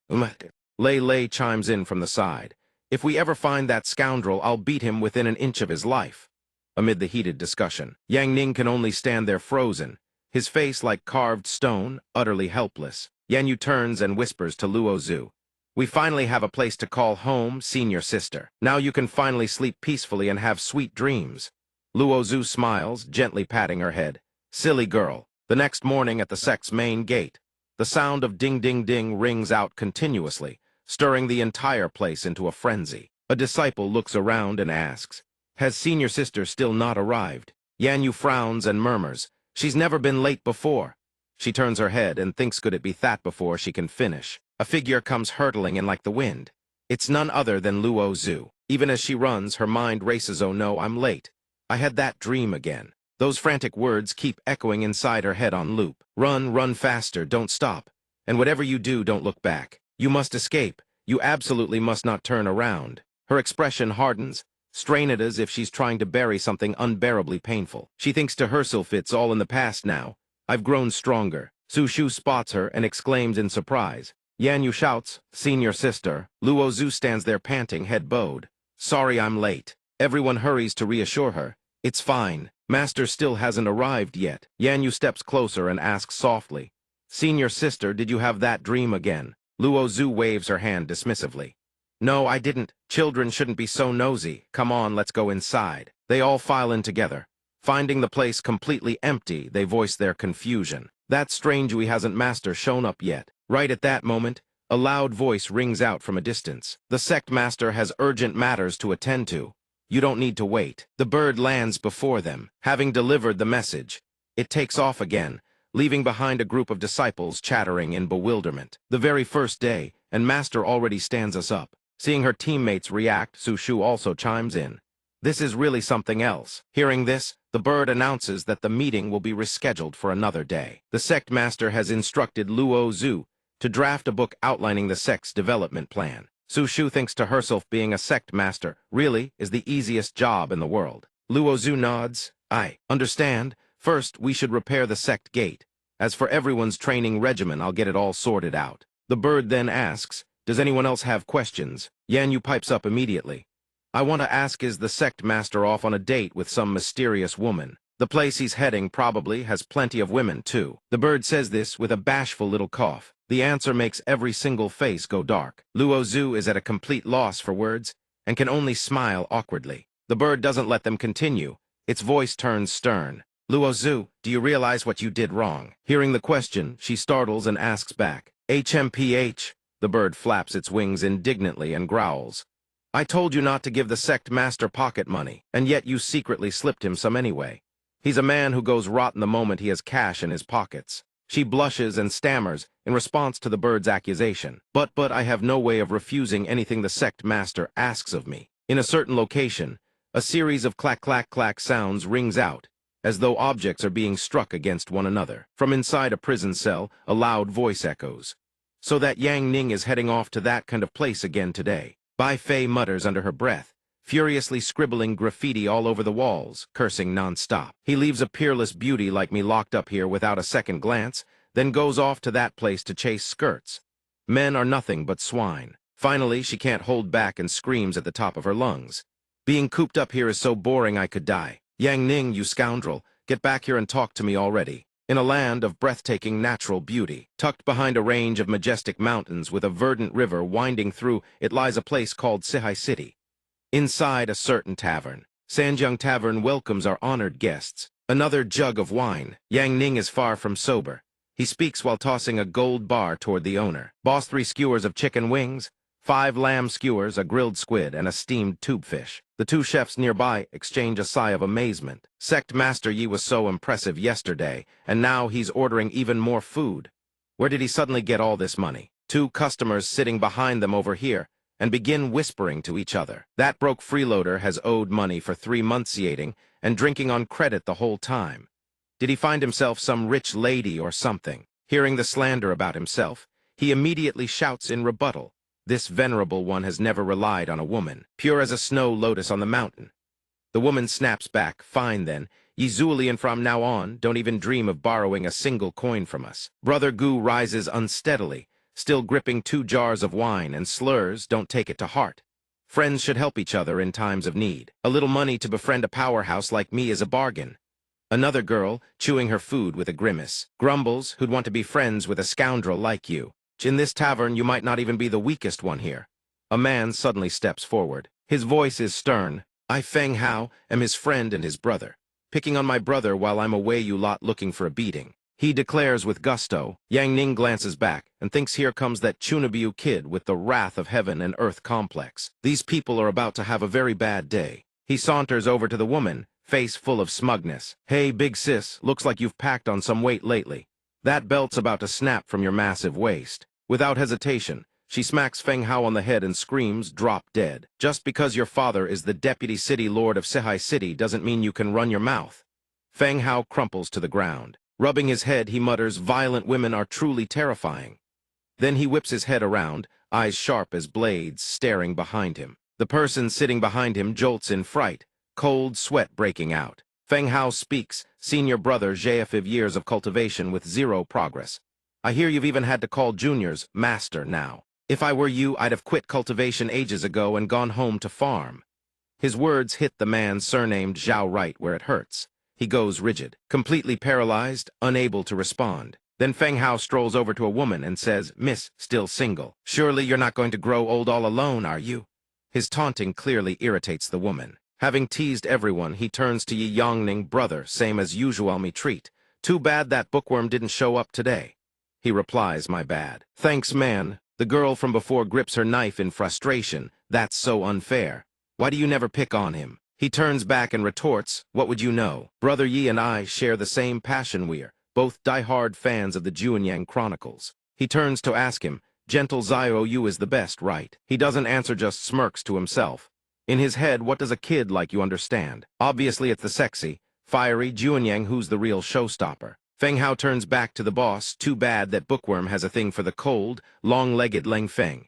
Lei Lei chimes in from the side. If we ever find that scoundrel, I'll beat him within an inch of his life. Amid the heated discussion, Yang Ning can only stand there frozen, his face like carved stone, utterly helpless. Yan Yu turns and whispers to Luo Zhu. We finally have a place to call home, senior sister. Now you can finally sleep peacefully and have sweet dreams. Luo Zhu smiles, gently patting her head. Silly girl. The next morning at the sect's main gate, the sound of ding-ding-ding rings out continuously, stirring the entire place into a frenzy. A disciple looks around and asks, has senior sister still not arrived? Yan Yu frowns and murmurs, she's never been late before. She turns her head and thinks could it be that before she can finish. A figure comes hurtling in like the wind. It's none other than Luo Zhu. Even as she runs, her mind races, oh no, I'm late. I had that dream again. Those frantic words keep echoing inside her head on loop. Run, run faster, don't stop. And whatever you do, don't look back. You must escape. You absolutely must not turn around. Her expression hardens, strained as if she's trying to bury something unbearably painful. She thinks to herself, it's all in the past now. I've grown stronger. Su Shu spots her and exclaims in surprise. Yan Yu shouts, senior sister. Luo Zhu stands there panting, head bowed. Sorry I'm late. Everyone hurries to reassure her. It's fine. Master still hasn't arrived yet. Yan Yu steps closer and asks softly. Senior sister, did you have that dream again? Luo Zhu waves her hand dismissively. No, I didn't. Children shouldn't be so nosy. Come on, let's go inside. They all file in together. Finding the place completely empty, they voice their confusion. That strange we hasn't master shown up yet. Right at that moment, a loud voice rings out from a distance. The sect master has urgent matters to attend to. You don't need to wait. The bird lands before them. Having delivered the message, it takes off again, leaving behind a group of disciples chattering in bewilderment. The very first day, and master already stands us up. Seeing her teammates react, Su Shu also chimes in. This is really something else. Hearing this, the bird announces that the meeting will be rescheduled for another day. The sect master has instructed Luo Zhu to draft a book outlining the sect's development plan. Su Shu thinks to herself being a sect master really is the easiest job in the world. Luo Zhu nods. I understand. First, we should repair the sect gate. As for everyone's training regimen, I'll get it all sorted out. The bird then asks, does anyone else have questions? Yan Yu pipes up immediately. I want to ask, is the sect master off on a date with some mysterious woman? The place he's heading probably has plenty of women, too. The bird says this with a bashful little cough. The answer makes every single face go dark. Luo Zhu is at a complete loss for words and can only smile awkwardly. The bird doesn't let them continue. Its voice turns stern. Luo Zhu, do you realize what you did wrong? Hearing the question, she startles and asks back. HMPH. The bird flaps its wings indignantly and growls. I told you not to give the sect master pocket money, and yet you secretly slipped him some anyway. He's a man who goes rotten the moment he has cash in his pockets. She blushes and stammers in response to the bird's accusation. But I have no way of refusing anything the sect master asks of me. In a certain location, a series of clack-clack-clack sounds rings out, as though objects are being struck against one another. From inside a prison cell, a loud voice echoes. So that Yang Ning is heading off to that kind of place again today. Bai Fei mutters under her breath, furiously scribbling graffiti all over the walls, cursing non-stop. He leaves a peerless beauty like me locked up here without a second glance, then goes off to that place to chase skirts. Men are nothing but swine. Finally, she can't hold back and screams at the top of her lungs. Being cooped up here is so boring I could die. Yang Ning, you scoundrel, get back here and talk to me already. In a land of breathtaking natural beauty, tucked behind a range of majestic mountains with a verdant river winding through, it lies a place called Sihai City. Inside a certain tavern, Sanjiang Tavern welcomes our honored guests. Another jug of wine. Yang Ning is far from sober. He speaks while tossing a gold bar toward the owner. Boss, 3 skewers of chicken wings, 5 lamb skewers, a grilled squid, and a steamed tubefish. The 2 chefs nearby exchange a sigh of amazement. Sect Master Yi was so impressive yesterday, and now he's ordering even more food. Where did he suddenly get all this money? 2 customers sitting behind them over here, and begin whispering to each other. That broke freeloader has owed money for 3 months eating and drinking on credit the whole time. Did he find himself some rich lady or something? Hearing the slander about himself, he immediately shouts in rebuttal. This venerable one has never relied on a woman, pure as a snow lotus on the mountain. The woman snaps back, fine then, ye Zulian from now on, don't even dream of borrowing a single coin from us. Brother Gu rises unsteadily, still gripping 2 jars of wine, and slurs, don't take it to heart. Friends should help each other in times of need. A little money to befriend a powerhouse like me is a bargain. Another girl, chewing her food with a grimace, grumbles, who'd want to be friends with a scoundrel like you. In this tavern, you might not even be the weakest one here. A man suddenly steps forward. His voice is stern. I, Feng Hao, am his friend and his brother. Picking on my brother while I'm away, you lot looking for a beating. He declares with gusto. Yang Ning glances back and thinks here comes that Chunabiu kid with the wrath of heaven and earth complex. These people are about to have a very bad day. He saunters over to the woman, face full of smugness. Hey, big sis, looks like you've packed on some weight lately. That belt's about to snap from your massive waist. Without hesitation, she smacks Feng Hao on the head and screams, drop dead. Just because your father is the deputy city lord of Sihai City doesn't mean you can run your mouth. Feng Hao crumples to the ground. Rubbing his head, he mutters, violent women are truly terrifying. Then he whips his head around, eyes sharp as blades, staring behind him. The person sitting behind him jolts in fright, cold sweat breaking out. Feng Hao speaks, senior brother, 5 years of cultivation with 0 progress. I hear you've even had to call juniors master now. If I were you, I'd have quit cultivation ages ago and gone home to farm. His words hit the man surnamed Zhao right where it hurts. He goes rigid, completely paralyzed, unable to respond. Then Feng Hao strolls over to a woman and says, Miss, still single. Surely you're not going to grow old all alone, are you? His taunting clearly irritates the woman. Having teased everyone, he turns to Yi Yongning, brother, same as usual me treat. Too bad that bookworm didn't show up today. He replies, my bad. Thanks, man. The girl from before grips her knife in frustration. That's so unfair. Why do you never pick on him? He turns back and retorts, what would you know? Brother Yi and I share the same passion. We're both die-hard fans of the Juanyang Chronicles. He turns to ask him, gentle Zio, you is the best, right? He doesn't answer, just smirks to himself. In his head, what does a kid like you understand? Obviously it's the sexy, fiery Juanyang who's the real showstopper. Feng Hao turns back to the boss. Too bad that bookworm has a thing for the cold, long-legged Leng Feng.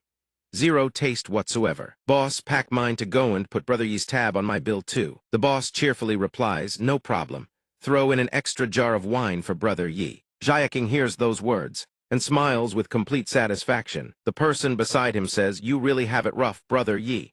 0 taste whatsoever. Boss, pack mine to go and put Brother Yi's tab on my bill too. The boss cheerfully replies, no problem. Throw in an extra jar of wine for Brother Yi. Jiaking hears those words and smiles with complete satisfaction. The person beside him says, you really have it rough, Brother Yi.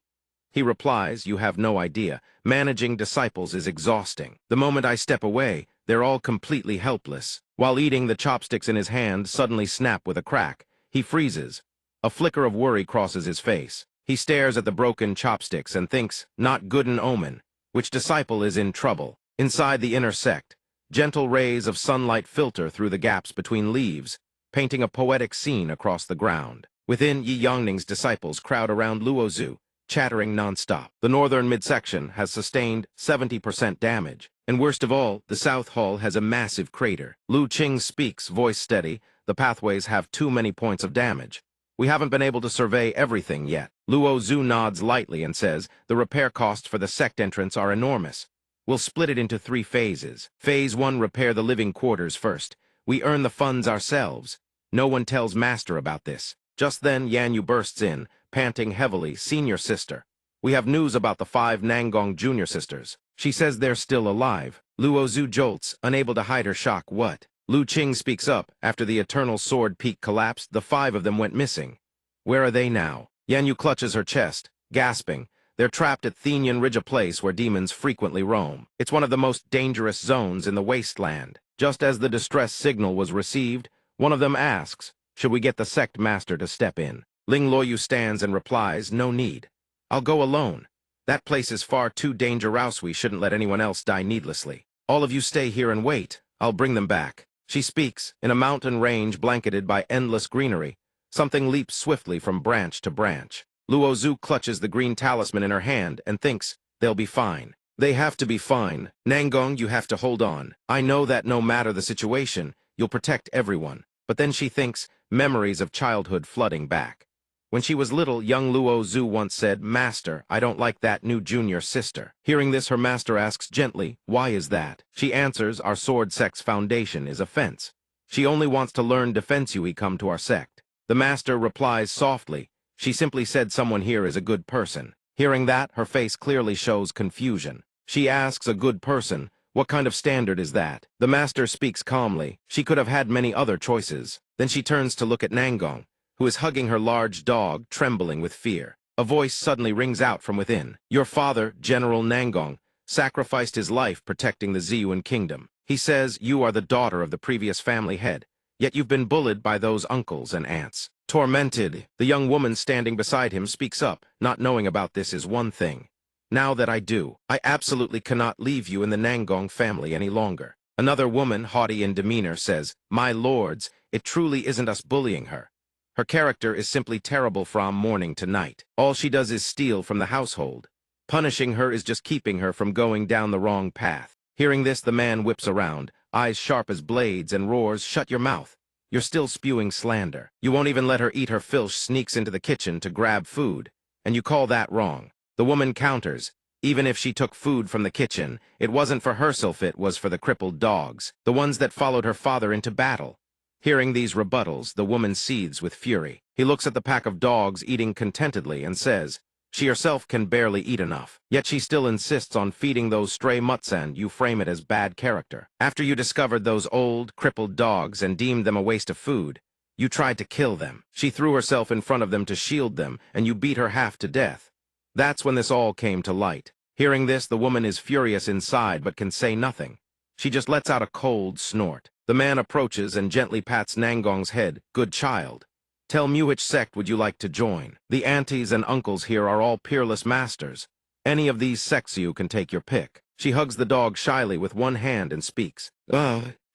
He replies, you have no idea. Managing disciples is exhausting. The moment I step away, they're all completely helpless. While eating, the chopsticks in his hand suddenly snap with a crack. He freezes. A flicker of worry crosses his face. He stares at the broken chopsticks and thinks, not good an omen. Which disciple is in trouble? Inside the inner sect, gentle rays of sunlight filter through the gaps between leaves, painting a poetic scene across the ground. Within, Yi Yongning's disciples crowd around Luozu, chattering nonstop. The northern midsection has sustained 70% damage. And worst of all, the South Hall has a massive crater. Lu Qing speaks, voice steady, the pathways have too many points of damage. We haven't been able to survey everything yet. Luo Zhu nods lightly and says, the repair costs for the sect entrance are enormous. We'll split it into 3 phases. Phase 1, repair the living quarters first. We earn the funds ourselves. No one tells Master about this. Just then, Yanyu bursts in, panting heavily, senior sister. We have news about the 5 Nangong junior sisters. She says they're still alive. Luo Zhu jolts, unable to hide her shock. What? Lu Qing speaks up. After the eternal sword peak collapsed, the 5 of them went missing. Where are they now? Yan Yu clutches her chest, gasping. They're trapped at Thenian Ridge, a place where demons frequently roam. It's one of the most dangerous zones in the wasteland. Just as the distress signal was received, one of them asks, should we get the sect master to step in? Ling Luoyu stands and replies, no need. I'll go alone. That place is far too dangerous. We shouldn't let anyone else die needlessly. All of you stay here and wait. I'll bring them back. She speaks. In a mountain range blanketed by endless greenery, something leaps swiftly from branch to branch. Luo Zhu clutches the green talisman in her hand and thinks, they'll be fine. They have to be fine. Nangong, you have to hold on. I know that no matter the situation, you'll protect everyone. But then she thinks, memories of childhood flooding back. When she was little, young Luo Zhu once said, Master, I don't like that new junior sister. Hearing this, her master asks gently, why is that? She answers, our sword sect's foundation is offense. She only wants to learn defense. You come to our sect. The master replies softly, she simply said someone here is a good person. Hearing that, her face clearly shows confusion. She asks, a good person? What kind of standard is that? The master speaks calmly. She could have had many other choices. Then she turns to look at Nangong, who is hugging her large dog, trembling with fear. A voice suddenly rings out from within. Your father, General Nangong, sacrificed his life protecting the Ziyuan kingdom. He says you are the daughter of the previous family head, yet you've been bullied by those uncles and aunts. Tormented, the young woman standing beside him speaks up. Not knowing about this is one thing. Now that I do, I absolutely cannot leave you in the Nangong family any longer. Another woman, haughty in demeanor, says, my lords, it truly isn't us bullying her. Her character is simply terrible from morning to night. All she does is steal from the household. Punishing her is just keeping her from going down the wrong path. Hearing this, the man whips around, eyes sharp as blades, and roars, shut your mouth. You're still spewing slander. You won't even let her eat her fill. Sneaks into the kitchen to grab food, and you call that wrong. The woman counters, even if she took food from the kitchen, it wasn't for herself, it was for the crippled dogs, the ones that followed her father into battle. Hearing these rebuttals, the woman seethes with fury. He looks at the pack of dogs eating contentedly and says, she herself can barely eat enough, yet she still insists on feeding those stray mutts, and you frame it as bad character. After you discovered those old, crippled dogs and deemed them a waste of food, you tried to kill them. She threw herself in front of them to shield them, and you beat her half to death. That's when this all came to light. Hearing this, the woman is furious inside but can say nothing. She just lets out a cold snort. The man approaches and gently pats Nangong's head. Good child. Tell me which sect would you like to join? The aunties and uncles here are all peerless masters. Any of these sects you can take your pick. She hugs the dog shyly with one hand and speaks.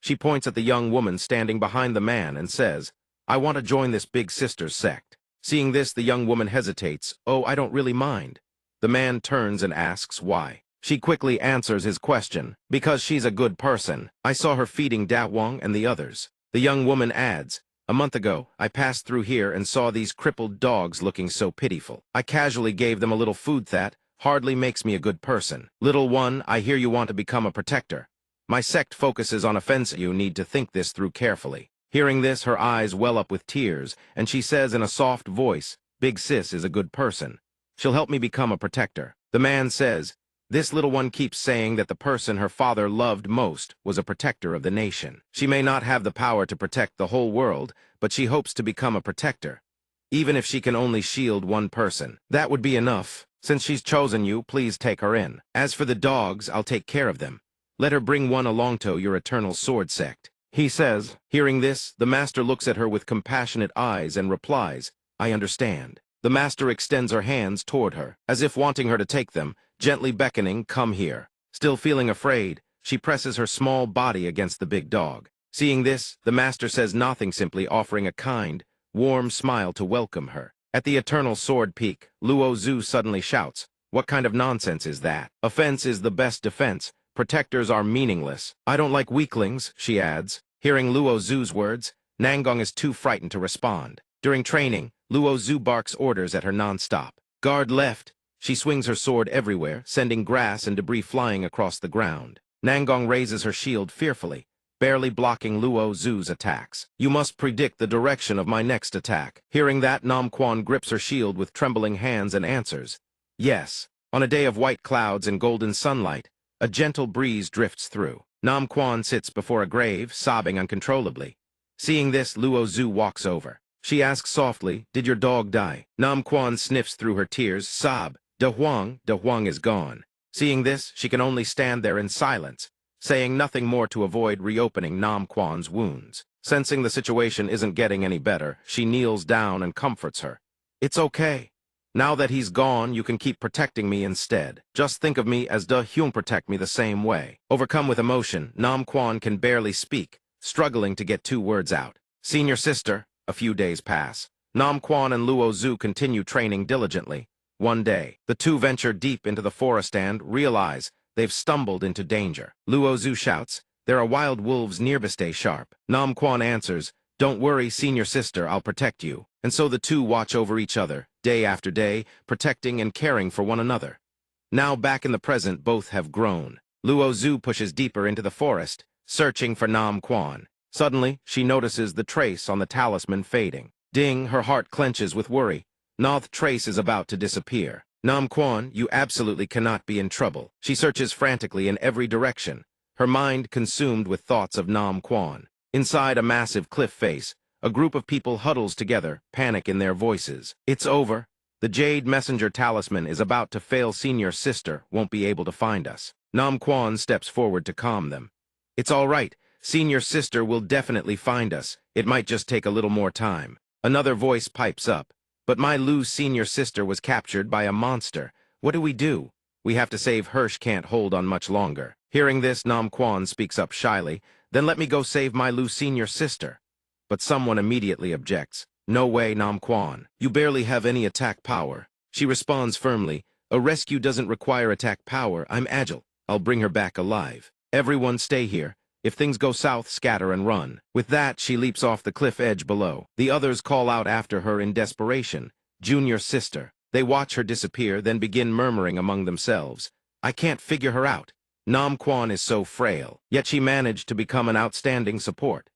She points at the young woman standing behind the man and says, I want to join this big sister's sect. Seeing this, the young woman hesitates. Oh, I don't really mind. The man turns and asks why. She quickly answers his question. Because she's a good person. I saw her feeding Da Wang and the others. The young woman adds, a month ago, I passed through here and saw these crippled dogs looking so pitiful. I casually gave them a little food. That hardly makes me a good person. Little one, I hear you want to become a protector. My sect focuses on offense. You need to think this through carefully. Hearing this, her eyes well up with tears, and she says in a soft voice, Big Sis is a good person. She'll help me become a protector. The man says, this little one keeps saying that the person her father loved most was a protector of the nation. She may not have the power to protect the whole world, but she hopes to become a protector. Even if she can only shield one person, that would be enough. Since she's chosen you, please take her in. As for the dogs, I'll take care of them. Let her bring one along to your eternal sword sect. He says. Hearing this, the master looks at her with compassionate eyes and replies, I understand. The master extends her hands toward her, as if wanting her to take them, gently beckoning, come here. Still feeling afraid, she presses her small body against the big dog. Seeing this, the master says nothing, simply offering a kind, warm smile to welcome her. At the eternal sword peak, Luo Zhu suddenly shouts, what kind of nonsense is that? Offense is the best defense. Protectors are meaningless. I don't like weaklings, she adds. Hearing Luo Zhu's words, Nangong is too frightened to respond. During training, Luo Zhu barks orders at her non-stop. Guard left. She swings her sword everywhere, sending grass and debris flying across the ground. Nangong raises her shield fearfully, barely blocking Luo Zhu's attacks. You must predict the direction of my next attack. Hearing that, Nam Quan grips her shield with trembling hands and answers. Yes. On a day of white clouds and golden sunlight, a gentle breeze drifts through. Nam Quan sits before a grave, sobbing uncontrollably. Seeing this, Luo Zhu walks over. She asks softly, "Did your dog die?" Nam Quan sniffs through her tears, sob, De Huang is gone." Seeing this, she can only stand there in silence, saying nothing more to avoid reopening Nam Quan's wounds. Sensing the situation isn't getting any better, she kneels down and comforts her. "It's okay. Now that he's gone, you can keep protecting me instead. Just think of me as De Hyun protect me the same way." Overcome with emotion, Nam Quan can barely speak, struggling to get 2 words out. "Senior sister." A few days pass. Nam Quan and Luo Zhu continue training diligently. One day, the two venture deep into the forest and realize they've stumbled into danger. Luo Zhu shouts, "There are wild wolves nearby, stay sharp." Nam Quan answers, "Don't worry, senior sister, I'll protect you." And so the two watch over each other, day after day, protecting and caring for one another. Now back in the present, both have grown. Luo Zhu pushes deeper into the forest, searching for Nam Quan. Suddenly, she notices the trace on the talisman fading. Ding, her heart clenches with worry. Noth trace is about to disappear. "Nam Quan, you absolutely cannot be in trouble." She searches frantically in every direction, her mind consumed with thoughts of Nam Quan. Inside a massive cliff face, a group of people huddles together, panic in their voices. "It's over. The Jade Messenger talisman is about to fail. Senior sister won't be able to find us." Nam Quan steps forward to calm them. "It's all right. Senior sister will definitely find us. It might just take a little more time." Another voice pipes up. "But my Lu's senior sister was captured by a monster. What do we do? We have to save Hirsch, can't hold on much longer." Hearing this, Nam Quan speaks up shyly. "Then let me go save my Lu's senior sister." But someone immediately objects. "No way, Nam Quan. You barely have any attack power." She responds firmly, "A rescue doesn't require attack power. I'm agile. I'll bring her back alive. Everyone stay here. If things go south, scatter and run." With that, she leaps off the cliff edge below. The others call out after her in desperation, "Junior sister." They watch her disappear, then begin murmuring among themselves, "I can't figure her out. Nam Quan is so frail, yet she managed to become an outstanding support.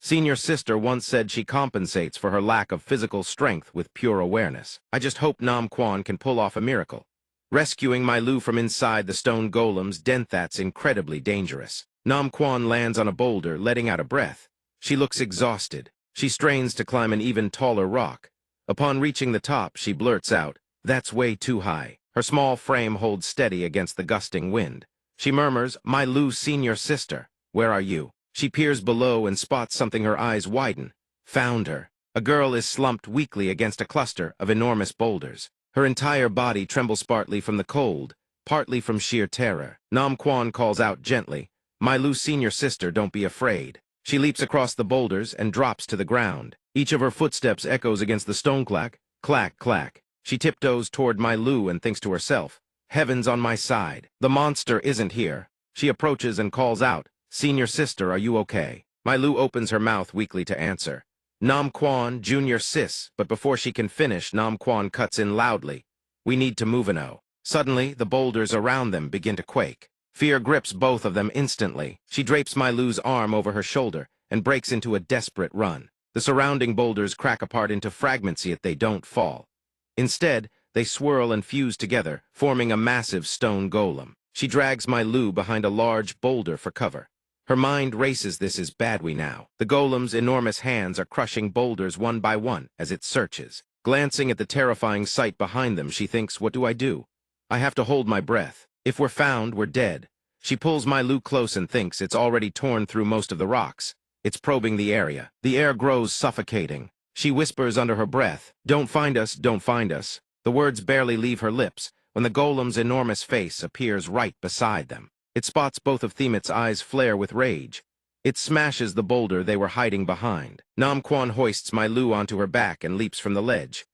Senior sister once said she compensates for her lack of physical strength with pure awareness. I just hope Nam Quan can pull off a miracle. Rescuing my Lu from inside the stone golem's den, that's incredibly dangerous." Nam Quan lands on a boulder, letting out a breath. She looks exhausted. She strains to climb an even taller rock. Upon reaching the top, she blurts out, "That's way too high." Her small frame holds steady against the gusting wind. She murmurs, "My Lu's senior sister, where are you?" She peers below and spots something. Her eyes widen. Found her. A girl is slumped weakly against a cluster of enormous boulders. Her entire body trembles partly from the cold, partly from sheer terror. Nam Quan calls out gently, "My Lu's senior sister, don't be afraid." She leaps across the boulders and drops to the ground. Each of her footsteps echoes against the stone. Clack, clack, clack. She tiptoes toward my Lu and thinks to herself, "Heaven's on my side. The monster isn't here." She approaches and calls out, "Senior sister, are you okay?" My Lu opens her mouth weakly to answer, "Nam Quan, junior sis," but before she can finish, Nam Quan cuts in loudly, "We need to move now." Suddenly, the boulders around them begin to quake. Fear grips both of them instantly. She drapes my Lu's arm over her shoulder and breaks into a desperate run. The surrounding boulders crack apart into fragments, yet they don't fall. Instead, they swirl and fuse together, forming a massive stone golem. She drags my Lu behind a large boulder for cover. Her mind races. This is badly now. The golem's enormous hands are crushing boulders one by one as it searches. Glancing at the terrifying sight behind them, she thinks, "What do I do? I have to hold my breath. If we're found, we're dead." She pulls my Lu close and thinks it's already torn through most of the rocks. It's probing the area. The air grows suffocating. She whispers under her breath, "Don't find us, don't find us." The words barely leave her lips when the golem's enormous face appears right beside them. It spots both of Themit's eyes flare with rage. It smashes the boulder they were hiding behind. Nam Quan hoists my Lu onto her back and leaps from the ledge.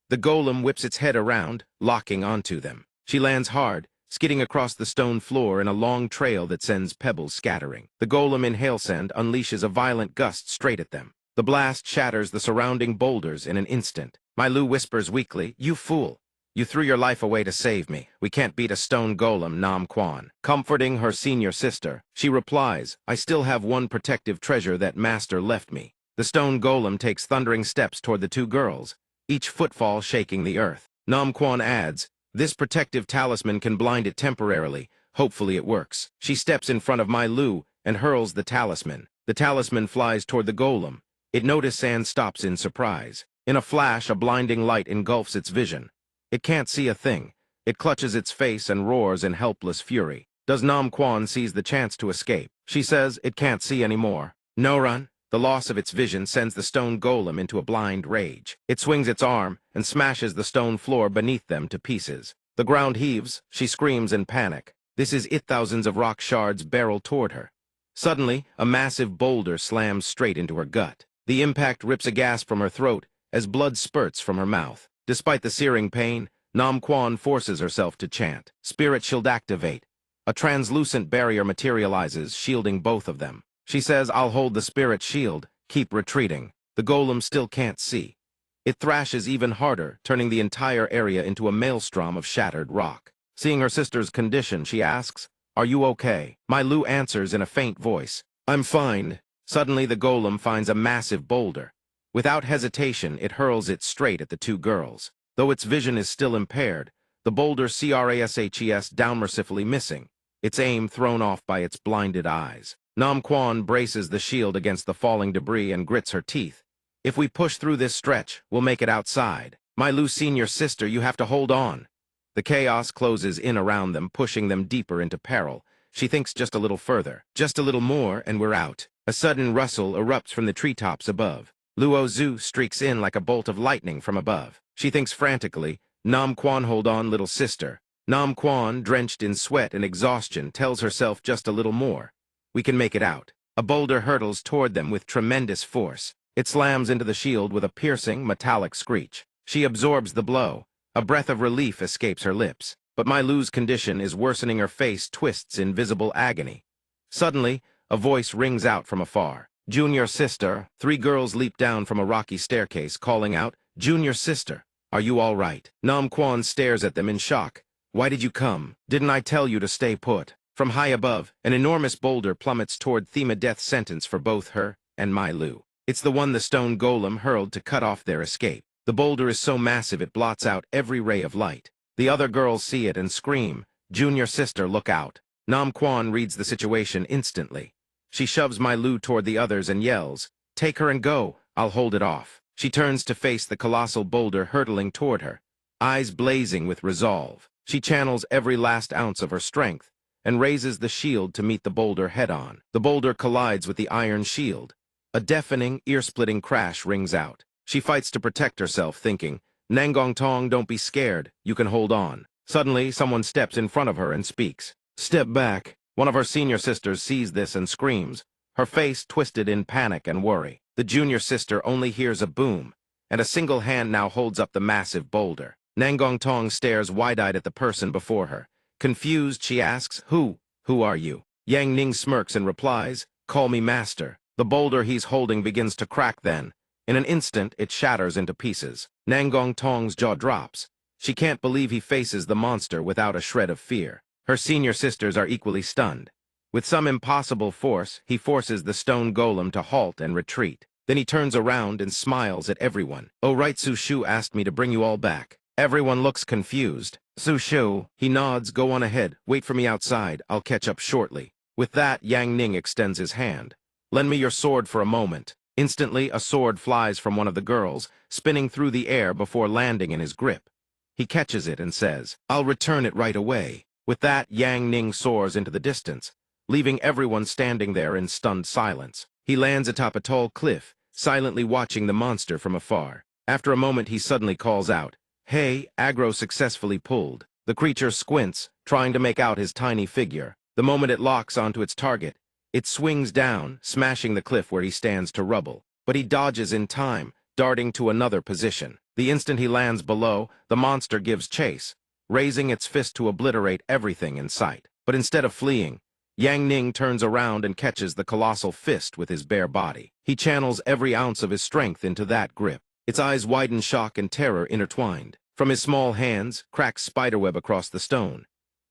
The golem whips its head around, locking onto them. She lands hard, skidding across the stone floor in a long trail that sends pebbles scattering. The golem in hailsand unleashes a violent gust straight at them. The blast shatters the surrounding boulders in an instant. My Lu whispers weakly, "You fool. You threw your life away to save me. We can't beat a stone golem, Nam Quan." Comforting her senior sister, she replies, "I still have one protective treasure that master left me." The stone golem takes thundering steps toward the two girls, each footfall shaking the earth. Nam Quan adds, "This protective talisman can blind it temporarily. Hopefully it works." She steps in front of my Lu and hurls the talisman. The talisman flies toward the golem. It notices and stops in surprise. In a flash, a blinding light engulfs its vision. It can't see a thing. It clutches its face and roars in helpless fury. Does Nam Quan seize the chance to escape? She says it can't see anymore. No run. The loss of its vision sends the stone golem into a blind rage. It swings its arm and smashes the stone floor beneath them to pieces. The ground heaves. She screams in panic. This is it. Thousands of rock shards barrel toward her. Suddenly, a massive boulder slams straight into her gut. The impact rips a gasp from her throat as blood spurts from her mouth. Despite the searing pain, Nam Quan forces herself to chant. Spirit Shield activate. A translucent barrier materializes, shielding both of them. She says, I'll hold the spirit shield. Keep retreating. The golem still can't see. It thrashes even harder, turning the entire area into a maelstrom of shattered rock. Seeing her sister's condition, she asks, Are you okay? My Lu answers in a faint voice, I'm fine. Suddenly, the golem finds a massive boulder. Without hesitation, it hurls it straight at the two girls. Though its vision is still impaired, the boulder crashes down, mercifully missing, its aim thrown off by its blinded eyes. Nam Quan braces the shield against the falling debris and grits her teeth. If we push through this stretch, we'll make it outside. My Lu senior sister, you have to hold on. The chaos closes in around them, pushing them deeper into peril. She thinks just a little further. Just a little more, and we're out. A sudden rustle erupts from the treetops above. Luo Zhu streaks in like a bolt of lightning from above. She thinks frantically, Nam Quan, hold on, little sister. Nam Quan, drenched in sweat and exhaustion, tells herself just a little more. We can make it out. A boulder hurtles toward them with tremendous force. It slams into the shield with a piercing, metallic screech. She absorbs the blow. A breath of relief escapes her lips. But My Lu's condition is worsening. Her face twists in visible agony. Suddenly, a voice rings out from afar. Junior sister. Three girls leap down from a rocky staircase, calling out, Junior sister, are you all right? Nam Quan stares at them in shock. Why did you come? Didn't I tell you to stay put? From high above, an enormous boulder plummets toward them, a death sentence for both her and My Lu. It's the one the stone golem hurled to cut off their escape. The boulder is so massive it blots out every ray of light. The other girls see it and scream, Junior sister, look out. Nam Quan reads the situation instantly. She shoves My Lu toward the others and yells, Take her and go, I'll hold it off. She turns to face the colossal boulder hurtling toward her, eyes blazing with resolve. She channels every last ounce of her strength and raises the shield to meet the boulder head-on. The boulder collides with the iron shield. A deafening, ear-splitting crash rings out. She fights to protect herself, thinking, Nangong Tong, don't be scared, you can hold on. Suddenly, someone steps in front of her and speaks. Step back. One of her senior sisters sees this and screams, her face twisted in panic and worry. The junior sister only hears a boom, and a single hand now holds up the massive boulder. Nangong Tong stares wide-eyed at the person before her. Confused, she asks, Who are you? Yang Ning smirks and replies, Call me master. The boulder he's holding begins to crack then. In an instant, it shatters into pieces. Nangong Tong's jaw drops. She can't believe he faces the monster without a shred of fear. Her senior sisters are equally stunned. With some impossible force, he forces the stone golem to halt and retreat. Then he turns around and smiles at everyone. Oh right, Su Shu asked me to bring you all back. Everyone looks confused. Su Shu, he nods, go on ahead. Wait for me outside. I'll catch up shortly. With that, Yang Ning extends his hand. Lend me your sword for a moment. Instantly, a sword flies from one of the girls, spinning through the air before landing in his grip. He catches it and says, I'll return it right away. With that, Yang Ning soars into the distance, leaving everyone standing there in stunned silence. He lands atop a tall cliff, silently watching the monster from afar. After a moment, he suddenly calls out, Hey, aggro successfully pulled. The creature squints, trying to make out his tiny figure. The moment it locks onto its target, it swings down, smashing the cliff where he stands to rubble. But he dodges in time, darting to another position. The instant he lands below, the monster gives chase, raising its fist to obliterate everything in sight. But instead of fleeing, Yang Ning turns around and catches the colossal fist with his bare body. He channels every ounce of his strength into that grip. Its eyes widen, shock and terror intertwined. From his small hands, cracks spiderweb across the stone.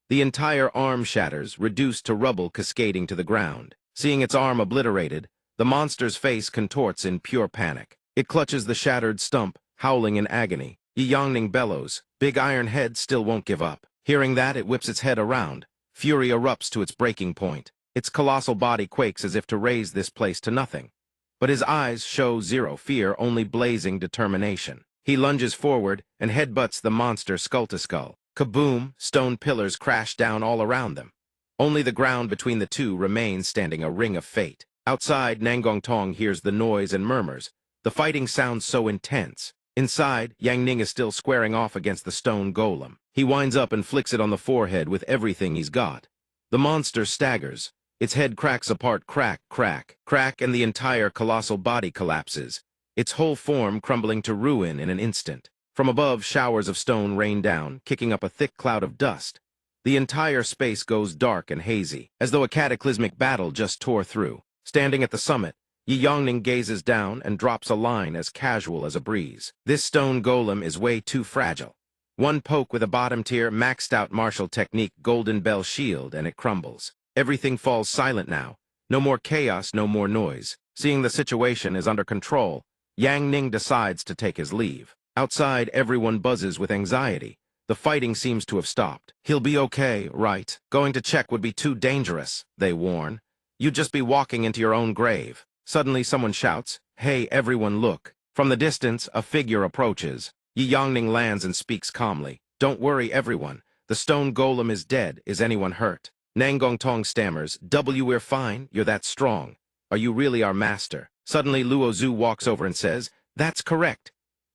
The entire arm shatters, reduced to rubble cascading to the ground. Seeing its arm obliterated, the monster's face contorts in pure panic. It clutches the shattered stump, howling in agony. Yangning bellows, Big Iron Head still won't give up. Hearing that, it whips its head around. Fury erupts to its breaking point. Its colossal body quakes as if to raise this place to nothing. But his eyes show zero fear, only blazing determination. He lunges forward and headbutts the monster skull to skull. Kaboom! Stone pillars crash down all around them. Only the ground between the two remains standing, a ring of fate. Outside, Nangong Tong hears the noise and murmurs. The fighting sounds so intense. Inside, Yang Ning is still squaring off against the stone golem. He winds up and flicks it on the forehead with everything he's got. The monster staggers. Its head cracks apart, crack, crack, crack, and the entire colossal body collapses, its whole form crumbling to ruin in an instant. From above, showers of stone rain down, kicking up a thick cloud of dust. The entire space goes dark and hazy, as though a cataclysmic battle just tore through. Standing at the summit, Yi Yongning gazes down and drops a line as casual as a breeze. This stone golem is way too fragile. One poke with a bottom-tier, maxed-out martial technique golden bell shield and it crumbles. Everything falls silent now. No more chaos, no more noise. Seeing the situation is under control, Yang Ning decides to take his leave. Outside, everyone buzzes with anxiety. The fighting seems to have stopped. He'll be okay, right? Going to check would be too dangerous, they warn. You'd just be walking into your own grave. Suddenly someone shouts, "Hey, everyone, look." From the distance, a figure approaches. Yi Yongning lands and speaks calmly. "Don't worry, everyone. The stone golem is dead. Is anyone hurt?" Nangong Tong stammers, We're fine. You're that strong. Are you really our master?" Suddenly Luo Zhu walks over and says, "That's correct."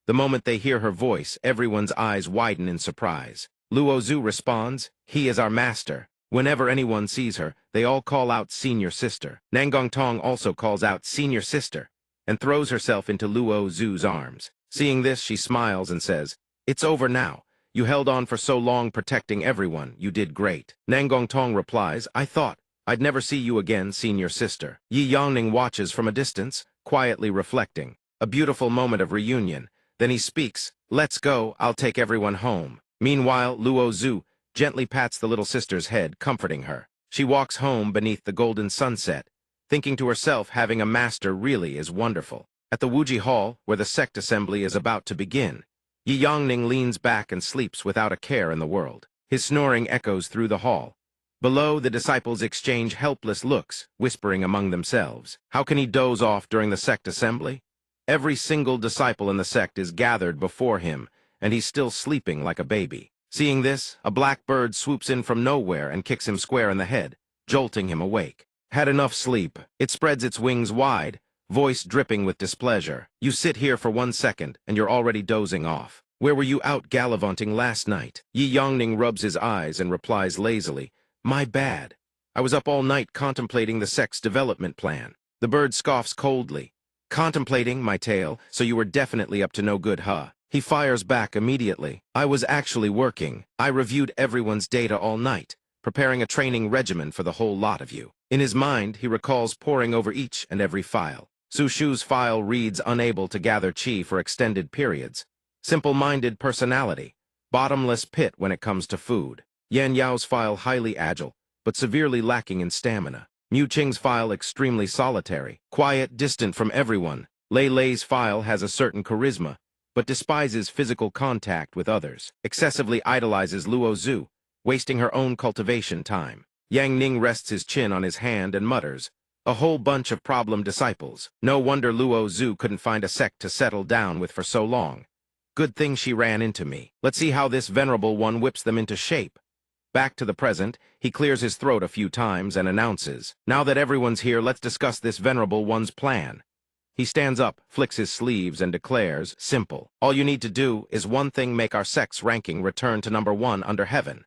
The moment they hear her voice, everyone's eyes widen in surprise. Luo Zhu responds, "He is our master." Whenever anyone sees her, they all call out "Senior Sister." Nangong Tong also calls out "Senior Sister" and throws herself into Luo Zhu's arms. Seeing this, she smiles and says, "It's over now. You held on for so long protecting everyone. You did great." Nangong Tong replies, "I thought I'd never see you again, Senior Sister." Yi Yongning watches from a distance, quietly reflecting. A beautiful moment of reunion. Then he speaks, "Let's go, I'll take everyone home." Meanwhile, Luo Zhu gently pats the little sister's head, comforting her. She walks home beneath the golden sunset, thinking to herself, having a master really is wonderful. At the Wuji Hall, where the sect assembly is about to begin, Yi Yongning leans back and sleeps without a care in the world. His snoring echoes through the hall. Below, the disciples exchange helpless looks, whispering among themselves. How can he doze off during the sect assembly? Every single disciple in the sect is gathered before him, and he's still sleeping like a baby. Seeing this, a black bird swoops in from nowhere and kicks him square in the head, jolting him awake. Had enough sleep. It spreads its wings wide, voice dripping with displeasure. "You sit here for 1 second, and you're already dozing off. Where were you out gallivanting last night?" Yi Yongning rubs his eyes and replies lazily, "My bad. I was up all night contemplating the sect's development plan." The bird scoffs coldly. "Contemplating my tale, so you were definitely up to no good, huh?" He fires back immediately. "I was actually working. I reviewed everyone's data all night, preparing a training regimen for the whole lot of you." In his mind, he recalls poring over each and every file. Su Shu's file reads unable to gather chi for extended periods. Simple-minded personality. Bottomless pit when it comes to food. Yan Yao's file highly agile, but severely lacking in stamina. Mu Qing's file extremely solitary, quiet, distant from everyone. Lei Lei's file has a certain charisma, but despises physical contact with others. Excessively idolizes Luo Zhu, wasting her own cultivation time. Yang Ning rests his chin on his hand and mutters, "A whole bunch of problem disciples. No wonder Luo Zhu couldn't find a sect to settle down with for so long. Good thing she ran into me. Let's see how this venerable one whips them into shape." Back to the present, he clears his throat a few times and announces, "Now that everyone's here, let's discuss this venerable one's plan." He stands up, flicks his sleeves, and declares, "Simple. All you need to do is one thing: make our sect's ranking return to #1 under heaven."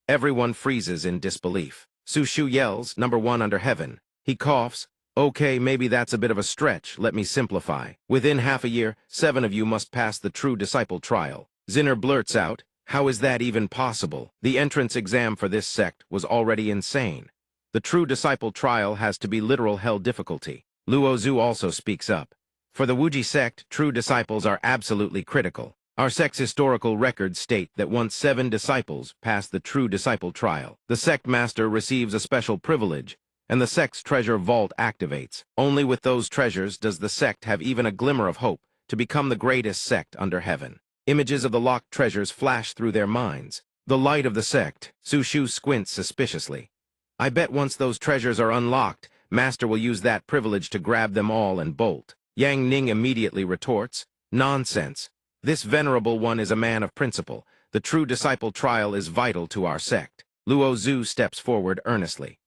Everyone freezes in disbelief. Su Shu yells, "#1 under heaven." He coughs, "Okay, maybe that's a bit of a stretch. Let me simplify. Within half a year, 7 of you must pass the true disciple trial." Zinner blurts out, "How is that even possible? The entrance exam for this sect was already insane. The true disciple trial has to be literal hell difficulty." Luo Zhu also speaks up. "For the Wuji sect, true disciples are absolutely critical. Our sect's historical records state that once 7 disciples pass the true disciple trial, the sect master receives a special privilege, and the sect's treasure vault activates. Only with those treasures does the sect have even a glimmer of hope to become the greatest sect under heaven." Images of the locked treasures flash through their minds. The light of the sect. Su Shu squints suspiciously. I bet once those treasures are unlocked, Master will use that privilege to grab them all and bolt. Yang Ning immediately retorts, "Nonsense. This venerable one is a man of principle. The true disciple trial is vital to our sect." Luo Zhu steps forward earnestly.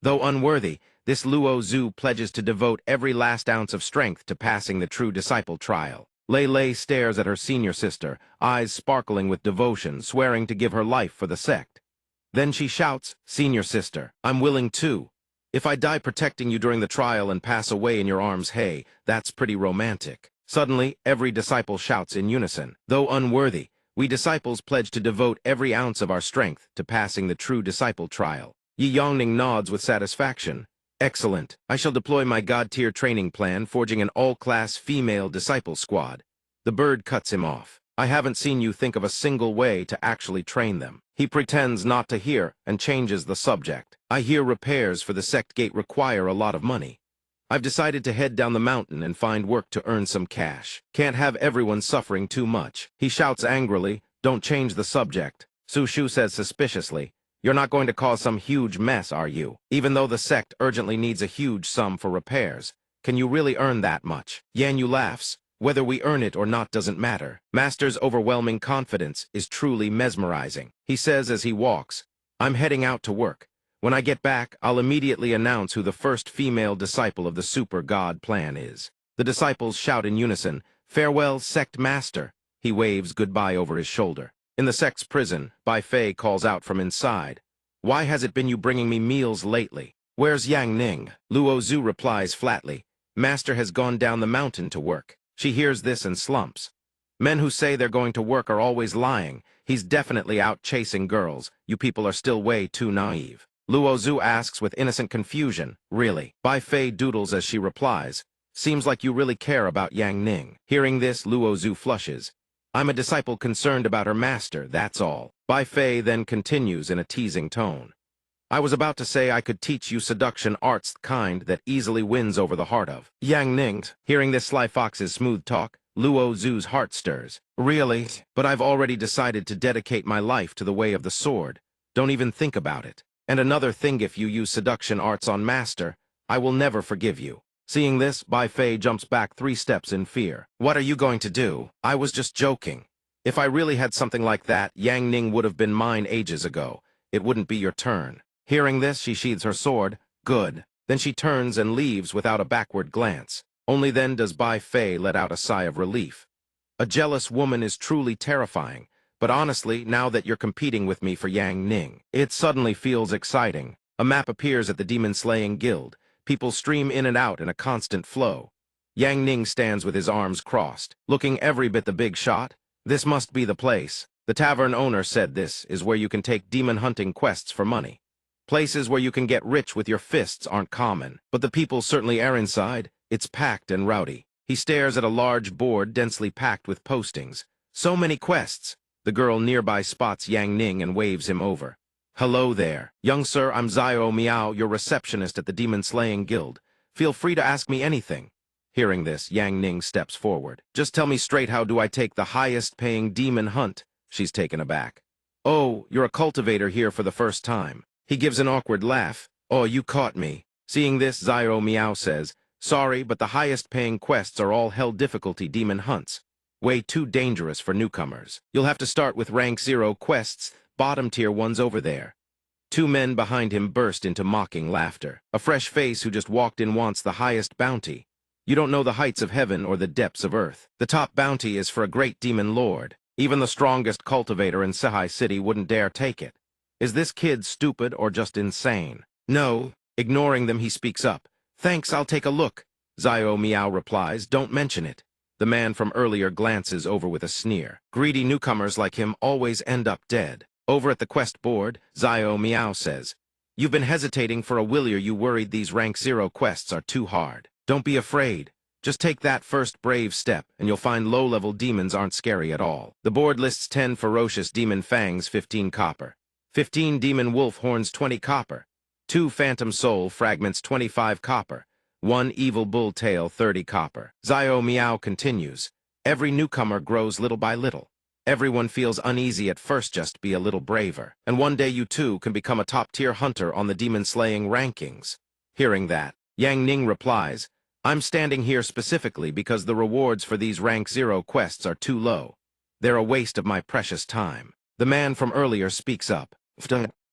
Though unworthy, this Luo Zhu pledges to devote every last ounce of strength to passing the true disciple trial. Lei Lei stares at her senior sister, eyes sparkling with devotion, swearing to give her life for the sect. Then she shouts, "Senior sister, I'm willing too. If I die protecting you during the trial and pass away in your arms, hey, that's pretty romantic." Suddenly, every disciple shouts in unison, "Though unworthy, we disciples pledge to devote every ounce of our strength to passing the true disciple trial." Yi Yongning nods with satisfaction. "Excellent. I shall deploy my God-tier training plan, forging an all-class female disciple squad." The bird cuts him off. "I haven't seen you think of a single way to actually train them." He pretends not to hear and changes the subject. "I hear repairs for the sect gate require a lot of money. I've decided to head down the mountain and find work to earn some cash. Can't have everyone suffering too much." He shouts angrily, "Don't change the subject." Su Shu says suspiciously, "You're not going to cause some huge mess, are you? Even though the sect urgently needs a huge sum for repairs, can you really earn that much?" Yan Yu laughs. "Whether we earn it or not doesn't matter. Master's overwhelming confidence is truly mesmerizing." He says as he walks, "I'm heading out to work. When I get back, I'll immediately announce who the first female disciple of the Super God plan is." The disciples shout in unison, "Farewell, Sect Master." He waves goodbye over his shoulder. In the sect's prison, Bai Fei calls out from inside, "Why has it been you bringing me meals lately? Where's Yang Ning?" Luo Zhu replies flatly, "Master has gone down the mountain to work." She hears this and slumps. "Men who say they're going to work are always lying. He's definitely out chasing girls. You people are still way too naive." Luo Zhu asks with innocent confusion, "Really?" Bai Fei doodles as she replies, "Seems like you really care about Yang Ning." Hearing this, Luo Zhu flushes. "I'm a disciple concerned about her master, that's all." Bai Fei then continues in a teasing tone, "I was about to say I could teach you seduction arts kind that easily wins over the heart of Yang Ning." Hearing this sly fox's smooth talk, Luo Zhu's heart stirs. "Really? But I've already decided to dedicate my life to the way of the sword. Don't even think about it. And another thing, if you use seduction arts on Master, I will never forgive you." Seeing this, Bai Fei jumps back 3 steps in fear. "What are you going to do? I was just joking. If I really had something like that, Yang Ning would have been mine ages ago. It wouldn't be your turn." Hearing this, she sheathes her sword. "Good." Then she turns and leaves without a backward glance. Only then does Bai Fei let out a sigh of relief. A jealous woman is truly terrifying, but honestly, now that you're competing with me for Yang Ning, it suddenly feels exciting. A map appears at the demon-slaying guild. People stream in and out in a constant flow. Yang Ning stands with his arms crossed, looking every bit the big shot. "This must be the place. The tavern owner said this is where you can take demon hunting quests for money. Places where you can get rich with your fists aren't common, but the people certainly are inside. It's packed and rowdy." He stares at a large board densely packed with postings. "So many quests." The girl nearby spots Yang Ning and waves him over. "Hello there. Young sir, I'm Zio Miao, your receptionist at the demon-slaying guild. Feel free to ask me anything." Hearing this, Yang Ning steps forward. "Just tell me straight, how do I take the highest-paying demon hunt?" She's taken aback. "Oh, you're a cultivator here for the first time." He gives an awkward laugh. "Oh, you caught me." Seeing this, Zio Miao says, "Sorry, but the highest-paying quests are all hell difficulty demon hunts. Way too dangerous for newcomers. You'll have to start with rank 0 quests, bottom-tier ones over there." 2 men behind him burst into mocking laughter. A fresh face who just walked in wants the highest bounty. You don't know the heights of heaven or the depths of earth. The top bounty is for a great demon lord. Even the strongest cultivator in Sehai City wouldn't dare take it. Is this kid stupid or just insane? "No." Ignoring them, he speaks up. "Thanks, I'll take a look." Zio Miao replies, "Don't mention it." The man from earlier glances over with a sneer. Greedy newcomers like him always end up dead. Over at the quest board, Zio Miao says, "You've been hesitating for a while. You worried these rank 0 quests are too hard. Don't be afraid. Just take that first brave step, and you'll find low-level demons aren't scary at all." The board lists 10 ferocious demon fangs, 15 copper. 15 demon wolf horns, 20 copper. 2 phantom soul fragments, 25 copper. 1 evil bull tail, 30 copper. Zio Miao continues, "Every newcomer grows little by little. Everyone feels uneasy at first, just be a little braver. And one day you too can become a top-tier hunter on the demon-slaying rankings. Hearing that, Yang Ning replies, I'm standing here specifically because the rewards for these rank 0 quests are too low. They're a waste of my precious time. The man from earlier speaks up.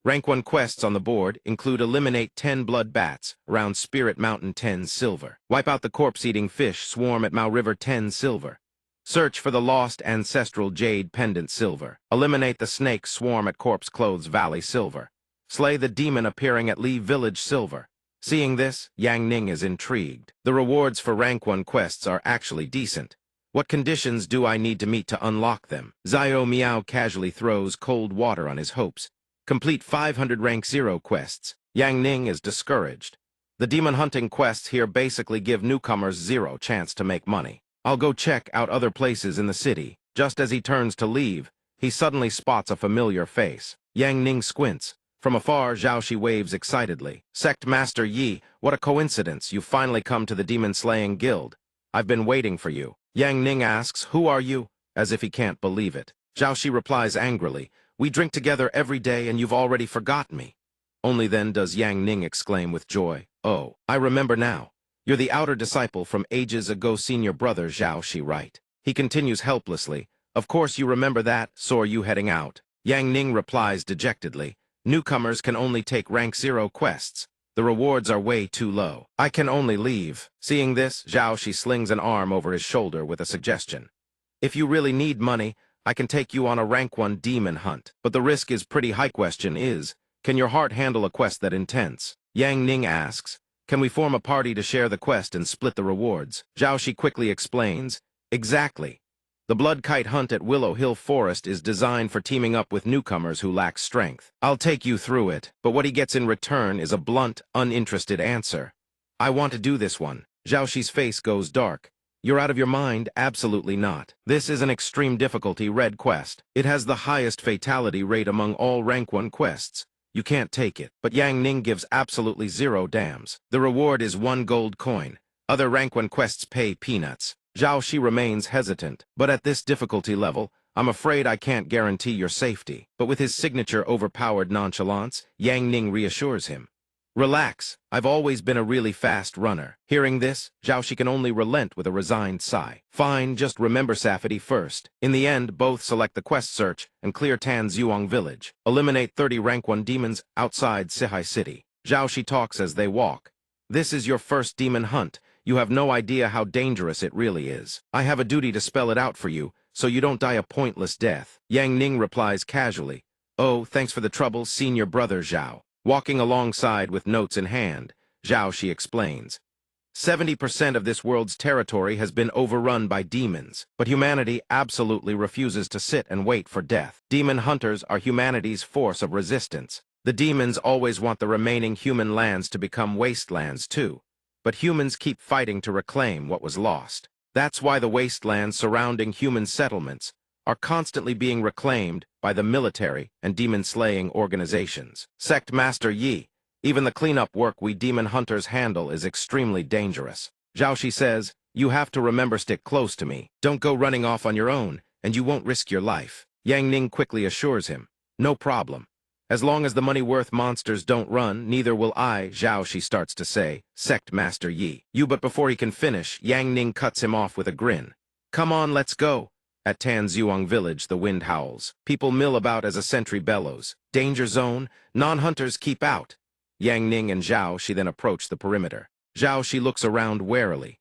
Rank 1 quests on the board include eliminate 10 blood bats around Spirit Mountain 10 silver. Wipe out the corpse-eating fish swarm at Mao River 10 silver. Search for the lost ancestral jade pendant silver. Eliminate the snake swarm at Corpse Clothes Valley silver. Slay the demon appearing at Lee Village silver. Seeing this, Yang Ning is intrigued. The rewards for rank 1 quests are actually decent. What conditions do I need to meet to unlock them? Zio Miao casually throws cold water on his hopes. Complete 500 rank 0 quests. Yang Ning is discouraged. The demon hunting quests here basically give newcomers 0 chance to make money. I'll go check out other places in the city. Just as he turns to leave, he suddenly spots a familiar face. Yang Ning squints. From afar, Zhaoxi waves excitedly. Sect Master Yi, what a coincidence. You've finally come to the demon-slaying guild. I've been waiting for you. Yang Ning asks, who are you? As if he can't believe it. Zhaoxi replies angrily, we drink together every day and you've already forgotten me. Only then does Yang Ning exclaim with joy, oh, I remember now. You're the outer disciple from ages ago, senior brother Zhaoxi, right? He continues helplessly, of course you remember that, so are you heading out? Yang Ning replies dejectedly, newcomers can only take rank 0 quests. The rewards are way too low. I can only leave. Seeing this, Zhaoxi slings an arm over his shoulder with a suggestion. If you really need money, I can take you on a rank 1 demon hunt. But the risk is pretty high. Question is, can your heart handle a quest that intense? Yang Ning asks, can we form a party to share the quest and split the rewards? Zhaoxi quickly explains, exactly. The Blood Kite Hunt at Willow Hill Forest is designed for teaming up with newcomers who lack strength. I'll take you through it, but what he gets in return is a blunt, uninterested answer. I want to do this one. Zhaoxi's face goes dark. You're out of your mind? Absolutely not. This is an extreme difficulty red quest. It has the highest fatality rate among all rank 1 quests. You can't take it. But Yang Ning gives absolutely 0 damns. The reward is 1 gold coin. Other rank 1 quests pay peanuts. Zhaoxi remains hesitant, but at this difficulty level, I'm afraid I can't guarantee your safety. But with his signature overpowered nonchalance, Yang Ning reassures him. Relax, I've always been a really fast runner. Hearing this, Zhaoxi can only relent with a resigned sigh. Fine, just remember Safety first. In the end, both select the quest search and clear Tanzhuang village. Eliminate 30 rank 1 demons outside Sihai City. Zhaoxi talks as they walk. This is your first demon hunt. You have no idea how dangerous it really is. I have a duty to spell it out for you, so you don't die a pointless death. Yang Ning replies casually, oh, thanks for the trouble, senior brother Zhao. Walking alongside with notes in hand, Zhaoxi explains, 70% of this world's territory has been overrun by demons, but humanity absolutely refuses to sit and wait for death. Demon hunters are humanity's force of resistance. The demons always want the remaining human lands to become wastelands too. But humans keep fighting to reclaim what was lost. That's why the wastelands surrounding human settlements are constantly being reclaimed by the military and demon-slaying organizations. Sect Master Yi, even the cleanup work we demon hunters handle is extremely dangerous. Zhaoxi says, you have to remember stick close to me. Don't go running off on your own, and you won't risk your life. Yang Ning quickly assures him, no problem. As long as the money-worth monsters don't run, neither will I, Zhaoxi starts to say, Sect Master Yi. But before he can finish, Yang Ning cuts him off with a grin. Come on, let's go. At Tanzhuang village, the wind howls. People mill about as a sentry bellows. Danger zone, non-hunters keep out. Yang Ning and Zhaoxi then approach the perimeter. Zhaoxi looks around warily.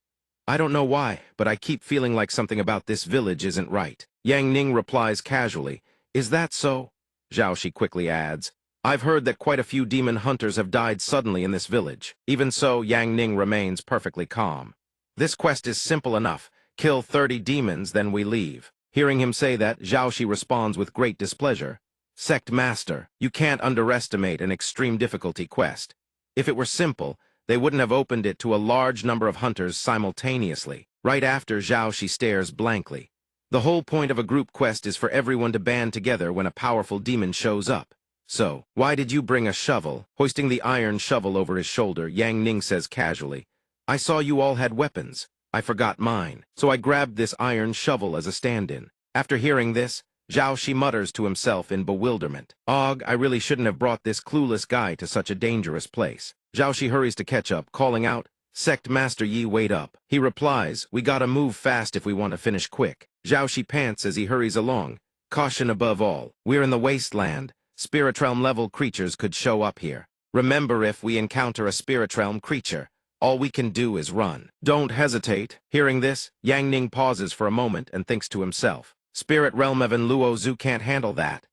I don't know why, but I keep feeling like something about this village isn't right. Yang Ning replies casually, is that so? Zhaoxi quickly adds, I've heard that quite a few demon hunters have died suddenly in this village. Even so, Yang Ning remains perfectly calm. This quest is simple enough. Kill 30 demons, then we leave. Hearing him say that, Zhaoxi responds with great displeasure. Sect Master, you can't underestimate an extreme difficulty quest. If it were simple, they wouldn't have opened it to a large number of hunters simultaneously. Right after, Zhaoxi stares blankly. The whole point of a group quest is for everyone to band together when a powerful demon shows up. So, why did you bring a shovel? Hoisting the iron shovel over his shoulder, Yang Ning says casually, I saw you all had weapons. I forgot mine, so I grabbed this iron shovel as a stand-in. After hearing this, Zhao Shi mutters to himself in bewilderment. Og, I really shouldn't have brought this clueless guy to such a dangerous place. Zhao Shi hurries to catch up, calling out, Sect Master Yi, wait up. He replies, we gotta move fast if we want to finish quick. Zhao Shi pants as he hurries along. Caution above all. We're in the wasteland. Spirit realm level creatures could show up here. Remember, if we encounter a spirit realm creature, all we can do is run. Don't hesitate. Hearing this, Yang Ning pauses for a moment and thinks to himself, Spirit realm Evan Luo Zhu can't handle that.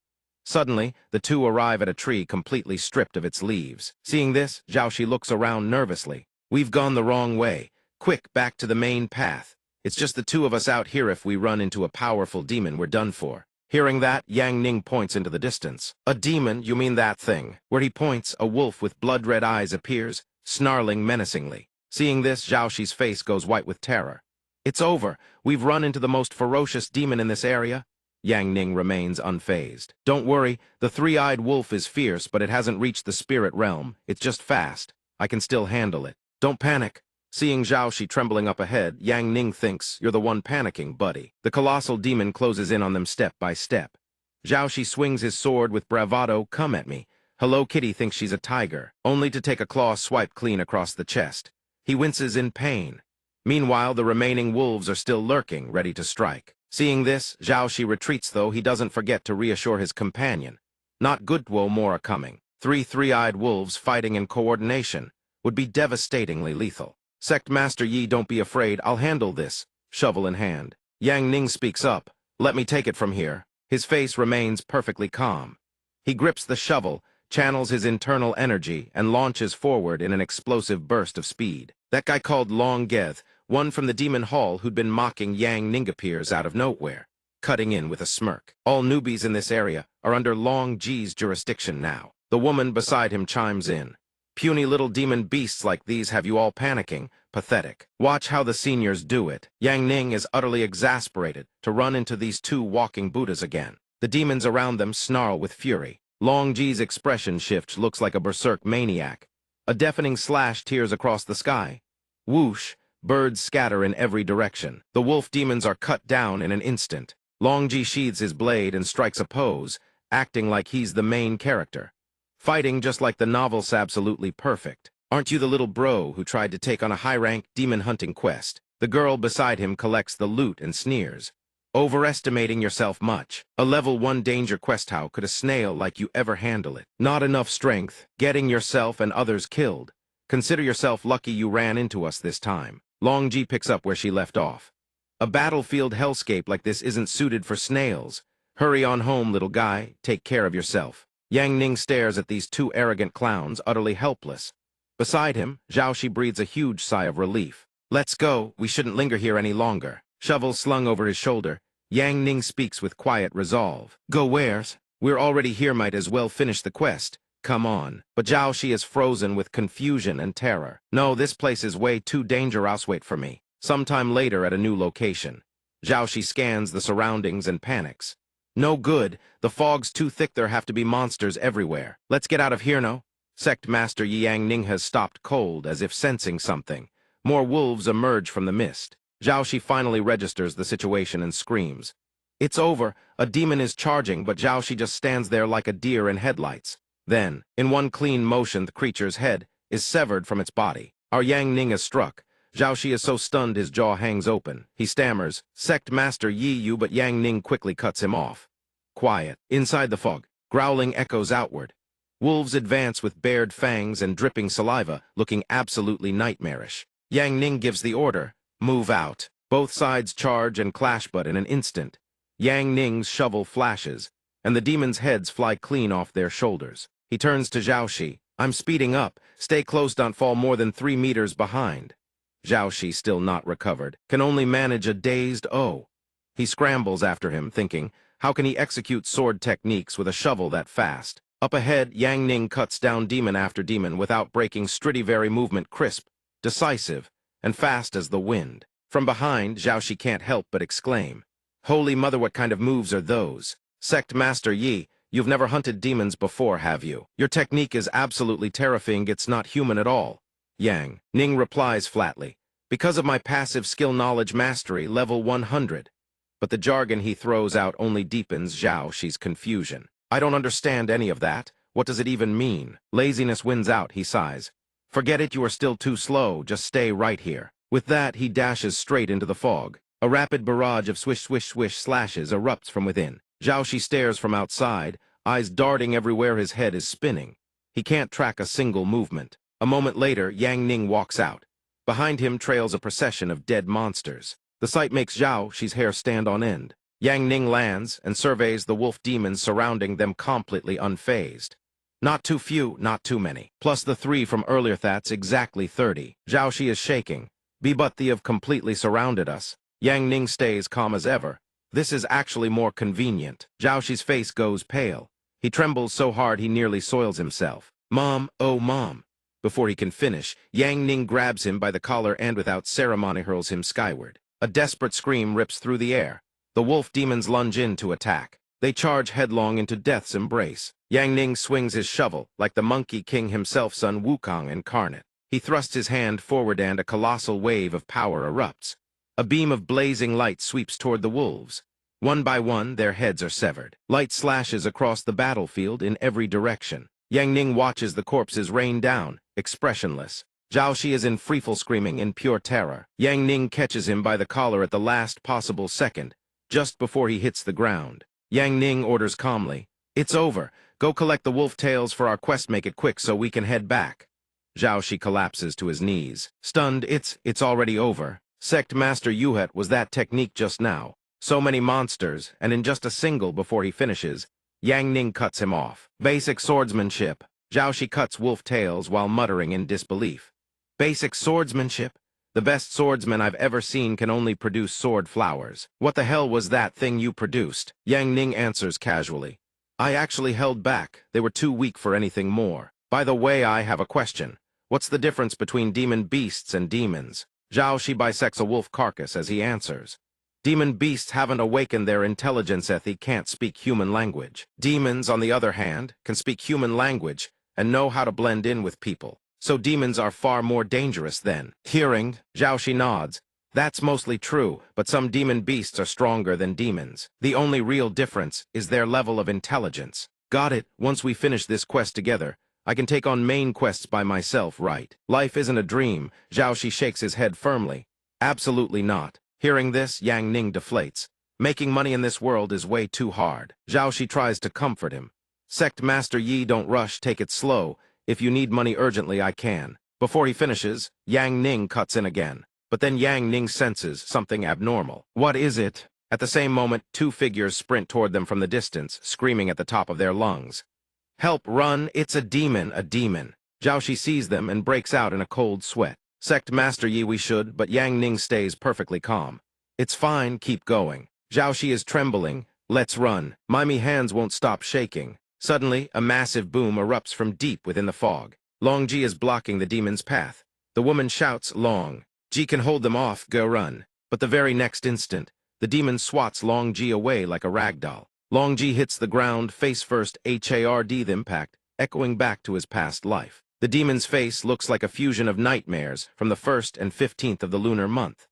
Suddenly, the two arrive at a tree completely stripped of its leaves. Seeing this, Zhao Shi looks around nervously. We've gone the wrong way. Quick, back to the main path. It's just the two of us out here. If we run into a powerful demon, we're done for. Hearing that, Yang Ning points into the distance. A demon, you mean that thing? Where he points, a wolf with blood-red eyes appears, snarling menacingly. Seeing this, Zhao Shi's face goes white with terror. It's over. We've run into the most ferocious demon in this area. Yang Ning remains unfazed. Don't worry, the three-eyed wolf is fierce, but it hasn't reached the spirit realm. It's just fast. I can still handle it. Don't panic. Seeing Zhao Shi trembling up ahead, Yang Ning thinks, you're the one panicking, buddy. The colossal demon closes in on them step by step. Zhao Shi swings his sword with bravado. Come at me. Hello Kitty thinks she's a tiger, only to take a claw swipe clean across the chest. He winces in pain. Meanwhile, the remaining wolves are still lurking, ready to strike. Seeing this, Zhao Shi retreats, though he doesn't forget to reassure his companion. Not good, more are coming. Three-eyed wolves fighting in coordination would be devastatingly lethal. Sect Master Yi, don't be afraid, I'll handle this, shovel in hand. Yang Ning speaks up, let me take it from here. His face remains perfectly calm. He grips the shovel, channels his internal energy, and launches forward in an explosive burst of speed. That guy called Long Geth, one from the demon hall who'd been mocking Yang Ning, appears out of nowhere, cutting in with a smirk. All newbies in this area are under Long Ji's jurisdiction now. The woman beside him chimes in. Puny little demon beasts like these have you all panicking. Pathetic. Watch how the seniors do it. Yang Ning is utterly exasperated to run into these two walking Buddhas again. The demons around them snarl with fury. Long Ji's expression shift looks like a berserk maniac. A deafening slash tears across the sky. Whoosh, birds scatter in every direction. The wolf demons are cut down in an instant. Long Ji sheathes his blade and strikes a pose, acting like he's the main character. Fighting just like the novel's absolutely perfect. Aren't you the little bro who tried to take on a high-rank demon-hunting quest? The girl beside him collects the loot and sneers. Overestimating yourself much. A level 1 danger quest, how could a snail like you ever handle it? Not enough strength, getting yourself and others killed. Consider yourself lucky you ran into us this time. Long Ji picks up where she left off. A battlefield hellscape like this isn't suited for snails. Hurry on home, little guy, take care of yourself. Yang Ning stares at these two arrogant clowns, utterly helpless. Beside him, Zhao Shi breathes a huge sigh of relief. Let's go, we shouldn't linger here any longer. Shovel slung over his shoulder, Yang Ning speaks with quiet resolve. Go where's? We're already here, might as well finish the quest. Come on. But Zhao Shi is frozen with confusion and terror. No, this place is way too dangerous. Wait for me. Sometime later at a new location. Zhao Shi scans the surroundings and panics. No good. The fog's too thick. There have to be monsters everywhere. Let's get out of here, no? Sect Master Yang Ning has stopped cold, as if sensing something. More wolves emerge from the mist. Zhao Shi finally registers the situation and screams. It's over. A demon is charging, but Zhao Shi just stands there like a deer in headlights. Then, in one clean motion, the creature's head is severed from its body. Our Yang Ning is struck. Zhao Shi is so stunned his jaw hangs open. He stammers, Sect Master Yi Yu, but Yang Ning quickly cuts him off. Quiet. Inside the fog, growling echoes outward. Wolves advance with bared fangs and dripping saliva, looking absolutely nightmarish. Yang Ning gives the order, move out. Both sides charge and clash, but in an instant. Yang Ning's shovel flashes, and the demons' heads fly clean off their shoulders. He turns to Zhao Shi. I'm speeding up. Stay close, don't fall more than 3 meters behind. Zhao Shi, still not recovered, can only manage a dazed oh. He scrambles after him, thinking, how can he execute sword techniques with a shovel that fast? Up ahead, Yang Ning cuts down demon after demon without breaking. Stradivari movement crisp, decisive, and fast as the wind. From behind, Zhao Shi can't help but exclaim, Holy Mother, what kind of moves are those? Sect Master Yi, you've never hunted demons before, have you? Your technique is absolutely terrifying, it's not human at all. Yang Ning replies flatly, because of my passive skill knowledge mastery, level 100. but the jargon he throws out only deepens Zhao Shi's confusion. I don't understand any of that. What does it even mean? Laziness wins out, he sighs. Forget it, you are still too slow, just stay right here. With that, he dashes straight into the fog. A rapid barrage of swish swish swish slashes erupts from within. Zhao Shi stares from outside, eyes darting everywhere his head is spinning. He can't track a single movement. A moment later, Yang Ning walks out. Behind him trails a procession of dead monsters. The sight makes Zhao Shi's hair stand on end. Yang Ning lands and surveys the wolf demons surrounding them completely unfazed. Not too few, not too many. Plus the 3 from earlier, that's exactly 30. Zhao Shi is shaking. But they have completely surrounded us. Yang Ning stays calm as ever. This is actually more convenient. Zhao Shi's face goes pale. He trembles so hard he nearly soils himself. Mom, oh mom. Before he can finish, Yang Ning grabs him by the collar and without ceremony hurls him skyward. A desperate scream rips through the air. The wolf demons lunge in to attack. They charge headlong into death's embrace. Yang Ning swings his shovel, like the Monkey King himself, Sun Wukong incarnate. He thrusts his hand forward and a colossal wave of power erupts. A beam of blazing light sweeps toward the wolves. One by one, their heads are severed. Light slashes across the battlefield in every direction. Yang Ning watches the corpses rain down, expressionless. Zhao Shi is in freefall screaming in pure terror. Yang Ning catches him by the collar at the last possible second, just before he hits the ground. Yang Ning orders calmly, "It's over. Go collect the wolf tails for our quest. Make it quick so we can head back." Zhao Shi collapses to his knees. Stunned, it's already over. Sect Master Yuhet was that technique just now. So many monsters, and in just a single before he finishes, Yang Ning cuts him off. Basic swordsmanship. Zhao Shi cuts wolf tails while muttering in disbelief. Basic swordsmanship? The best swordsman I've ever seen can only produce sword flowers. What the hell was that thing you produced? Yang Ning answers casually. I actually held back. They were too weak for anything more. By the way, I have a question. What's the difference between demon beasts and demons? Zhao Shi bisects a wolf carcass as he answers. Demon beasts haven't awakened their intelligence as they can't speak human language. Demons, on the other hand, can speak human language and know how to blend in with people. So demons are far more dangerous than. Hearing, Zhao Shi nods. That's mostly true, but some demon beasts are stronger than demons. The only real difference is their level of intelligence. Got it. Once we finish this quest together, I can take on main quests by myself, right? Life isn't a dream. Zhao Shi shakes his head firmly. Absolutely not. Hearing this, Yang Ning deflates. Making money in this world is way too hard. Zhao Shi tries to comfort him. Sect Master Yi, don't rush, take it slow. If you need money urgently, I can. Before he finishes, Yang Ning cuts in again. But then Yang Ning senses something abnormal. What is it? At the same moment, 2 figures sprint toward them from the distance, screaming at the top of their lungs. Help, run, it's a demon, a demon. Zhao Shi sees them and breaks out in a cold sweat. Sect Master Yi, we should, but Yang Ning stays perfectly calm. It's fine, keep going. Zhao Shi is trembling. Let's run. Mimey hands won't stop shaking. Suddenly, a massive boom erupts from deep within the fog. Long Ji is blocking the demon's path. The woman shouts, Long Ji can hold them off, go run. But the very next instant, the demon swats Long Ji away like a ragdoll. Long Ji hits the ground face first, hard the impact, echoing back to his past life. The demon's face looks like a fusion of nightmares from the 1st and 15th of the lunar month.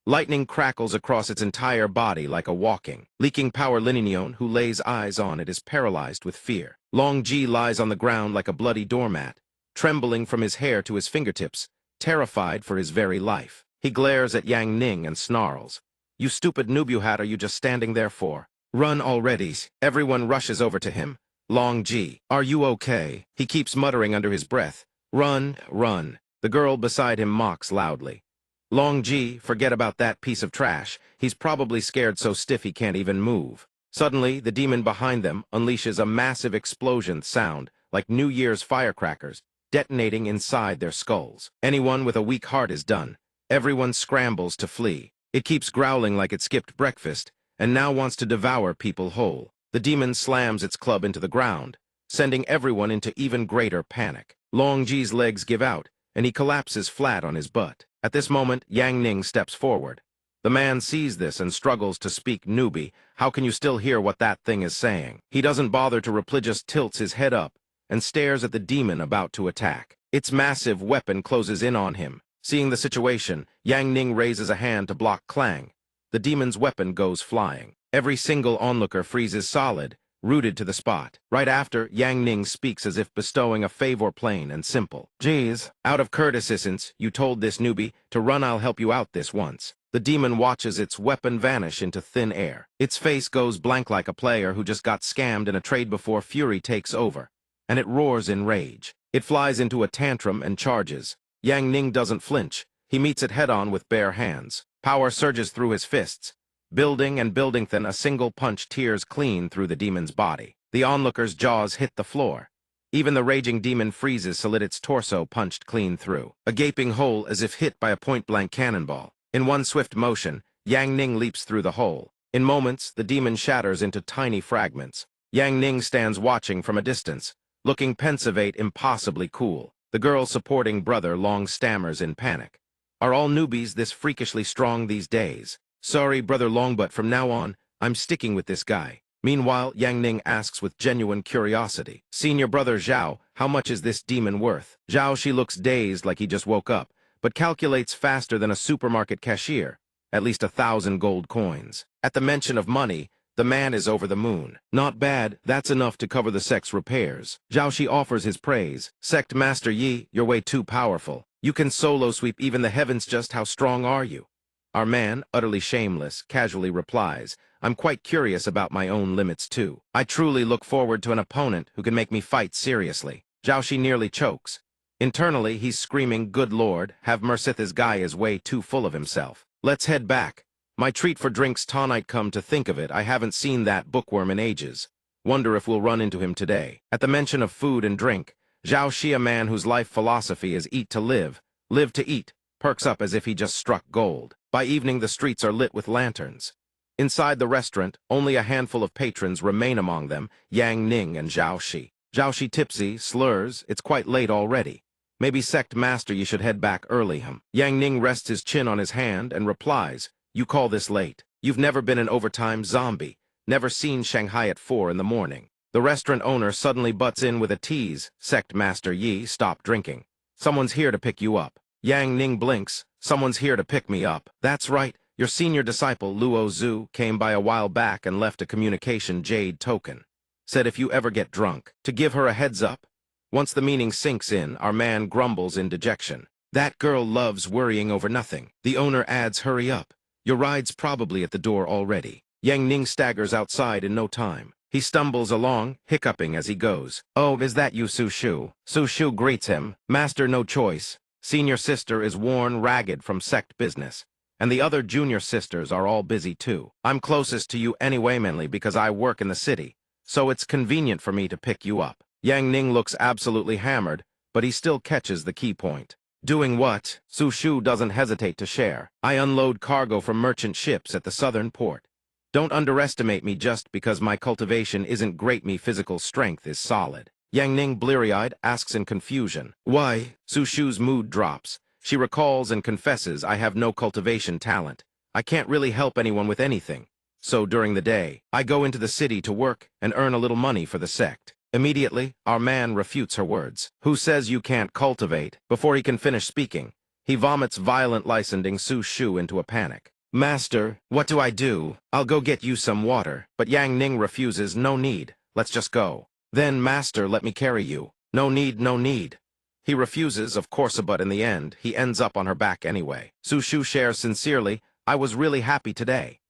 Lightning crackles across its entire body like a walking, leaking power. Lininion, who lays eyes on it, is paralyzed with fear. Long Ji lies on the ground like a bloody doormat, trembling from his hair to his fingertips, terrified for his very life. He glares at Yang Ning and snarls. You stupid noob, you hat, are you just standing there for? Run already. Everyone rushes over to him. Long Ji, are you okay? He keeps muttering under his breath. Run, run. The girl beside him mocks loudly. Long Ji, forget about that piece of trash. He's probably scared so stiff he can't even move. Suddenly, the demon behind them unleashes a massive explosion sound, like New Year's firecrackers, detonating inside their skulls. Anyone with a weak heart is done. Everyone scrambles to flee. It keeps growling like it skipped breakfast, and now wants to devour people whole. The demon slams its club into the ground, sending everyone into even greater panic. Long Ji's legs give out, and he collapses flat on his butt. At this moment, Yang Ning steps forward. The man sees this and struggles to speak. Newbie, how can you still hear what that thing is saying? He doesn't bother to reply, just tilts his head up and stares at the demon about to attack. Its massive weapon closes in on him. Seeing the situation, Yang Ning raises a hand to block Clang. the demon's weapon goes flying. Every single onlooker freezes solid, rooted to the spot. Right after, Yang Ning speaks as if bestowing a favor plain and simple. Geez, out of courtesy since you told this newbie to run, I'll help you out this once. The demon watches its weapon vanish into thin air. Its face goes blank like a player who just got scammed in a trade before fury takes over, and it roars in rage. It flies into a tantrum and charges. Yang Ning doesn't flinch. He meets it head-on with bare hands. Power surges through his fists. Building and building, then a single punch tears clean through the demon's body. The onlooker's jaws hit the floor. Even the raging demon freezes solid, its torso punched clean through. A gaping hole as if hit by a point-blank cannonball. In one swift motion, Yang Ning leaps through the hole. In moments, the demon shatters into tiny fragments. Yang Ning stands watching from a distance, looking pensivate, impossibly cool. The girl supporting brother long stammers in panic. Are all newbies this freakishly strong these days? Sorry, Brother Long, but from now on, I'm sticking with this guy. Meanwhile, Yang Ning asks with genuine curiosity, Senior Brother Zhao, how much is this demon worth? Zhao, she looks dazed like he just woke up, but calculates faster than a supermarket cashier, at least 1,000 gold coins. At the mention of money, the man is over the moon. Not bad, that's enough to cover the Sect's repairs. Zhao Shi offers his praise. Sect Master Yi, you're way too powerful. You can solo sweep even the heavens, just how strong are you? Our man, utterly shameless, casually replies, I'm quite curious about my own limits too. I truly look forward to an opponent who can make me fight seriously. Zhao Shi nearly chokes. Internally, he's screaming, good lord, have mercy, this guy is way too full of himself. Let's head back. My treat for drinks tonight, come to think of it, I haven't seen that bookworm in ages. Wonder if we'll run into him today. At the mention of food and drink, Zhao Shi, a man whose life philosophy is eat to live to eat, perks up as if he just struck gold. By evening, the streets are lit with lanterns. Inside the restaurant, only a handful of patrons remain, among them Yang Ning and Zhao Shi. Zhao Shi tipsy, slurs, it's quite late already. Maybe Sect Master, you should head back early. Yang Ning rests his chin on his hand and replies, you call this late? You've never been an overtime zombie, never seen Shanghai at 4 in the morning. The restaurant owner suddenly butts in with a tease, Sect Master Yi, stop drinking. Someone's here to pick you up. Yang Ning blinks, someone's here to pick me up. That's right, your senior disciple Luo Zhu came by a while back and left a communication jade token. Said if you ever get drunk, to give her a heads up. Once the meaning sinks in, our man grumbles in dejection. That girl loves worrying over nothing. The owner adds, hurry up. Your ride's probably at the door already. Yang Ning staggers outside in no time. He stumbles along, hiccuping as he goes. Oh, is that you, Su Shu? Su Shu greets him. Master, no choice. Senior sister is worn ragged from Sect business, and the other junior sisters are all busy too. I'm closest to you anyway, mainly because I work in the city, so it's convenient for me to pick you up. Yang Ning looks absolutely hammered, but he still catches the key point. Doing what? Su Shu doesn't hesitate to share. I unload cargo from merchant ships at the southern port. Don't underestimate me just because my cultivation isn't great, me physical strength is solid. Yang Ning, bleary-eyed, asks in confusion. Why? Su Shu's mood drops. She recalls and confesses, I have no cultivation talent. I can't really help anyone with anything. So during the day, I go into the city to work and earn a little money for the sect. Immediately, our man refutes her words. Who says you can't cultivate? Before he can finish speaking, he vomits violently, sending Su Shu into a panic. Master, what do I do? I'll go get you some water. But Yang Ning refuses. No need. Let's just go. Then, Master, let me carry you. No need, no need. He refuses, of course, but in the end, he ends up on her back anyway. Su Shu shares sincerely, I was really happy today.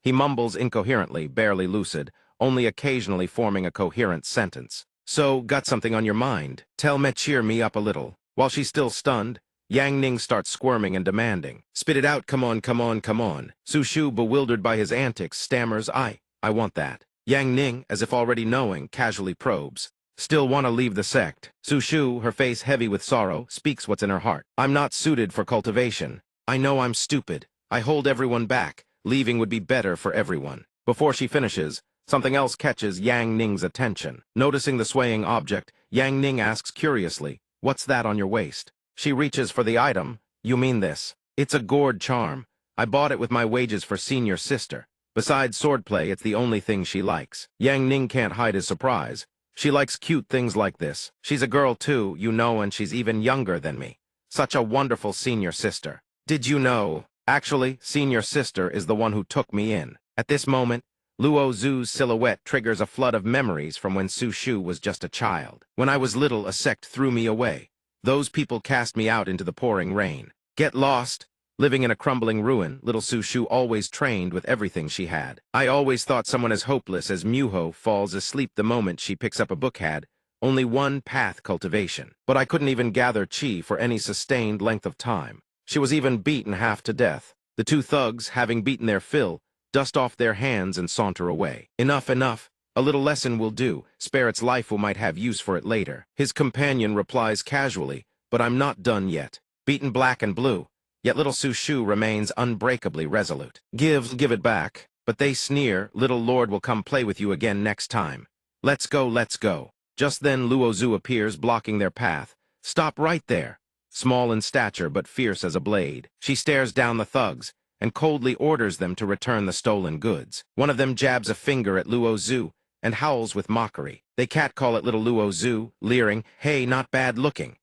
He mumbles incoherently, barely lucid, only occasionally forming a coherent sentence. So, got something on your mind? Tell me, cheer me up a little. While she's still stunned, Yang Ning starts squirming and demanding. Spit it out, come on, come on, come on. Su Shu, bewildered by his antics, stammers, I want that. Yang Ning, as if already knowing, casually probes. Still want to leave the sect. Su Shu, her face heavy with sorrow, speaks what's in her heart. I'm not suited for cultivation. I know I'm stupid. I hold everyone back. Leaving would be better for everyone. Before she finishes, something else catches Yang Ning's attention. Noticing the swaying object, Yang Ning asks curiously, what's that on your waist? She reaches for the item. You mean this? It's a gourd charm. I bought it with my wages for senior sister. Besides swordplay, it's the only thing she likes. Yang Ning can't hide his surprise. She likes cute things like this. She's a girl too, you know, and she's even younger than me. Such a wonderful senior sister. Did you know? Actually, senior sister is the one who took me in. At this moment, Luo Zhu's silhouette triggers a flood of memories from when Su Shu was just a child. When I was little, a sect threw me away. Those people cast me out into the pouring rain. Get lost. Living in a crumbling ruin, little Su Shu always trained with everything she had. I always thought someone as hopeless as Muho falls asleep the moment she picks up a book had only one path: cultivation. But I couldn't even gather chi for any sustained length of time. She was even beaten half to death. The two thugs, having beaten their fill, dust off their hands and saunter away. Enough, enough. A little lesson will do. Spare its life who might have use for it later. His companion replies casually, but I'm not done yet. Beaten black and blue. Yet little Su Shu remains unbreakably resolute. Give it back. But they sneer, little lord will come play with you again next time. Let's go, let's go. Just then Luo Zhu appears, blocking their path. Stop right there. Small in stature but fierce as a blade. She stares down the thugs and coldly orders them to return the stolen goods. One of them jabs a finger at Luo Zhu and howls with mockery. They catcall at little Luo Zhu, leering, hey, not bad looking.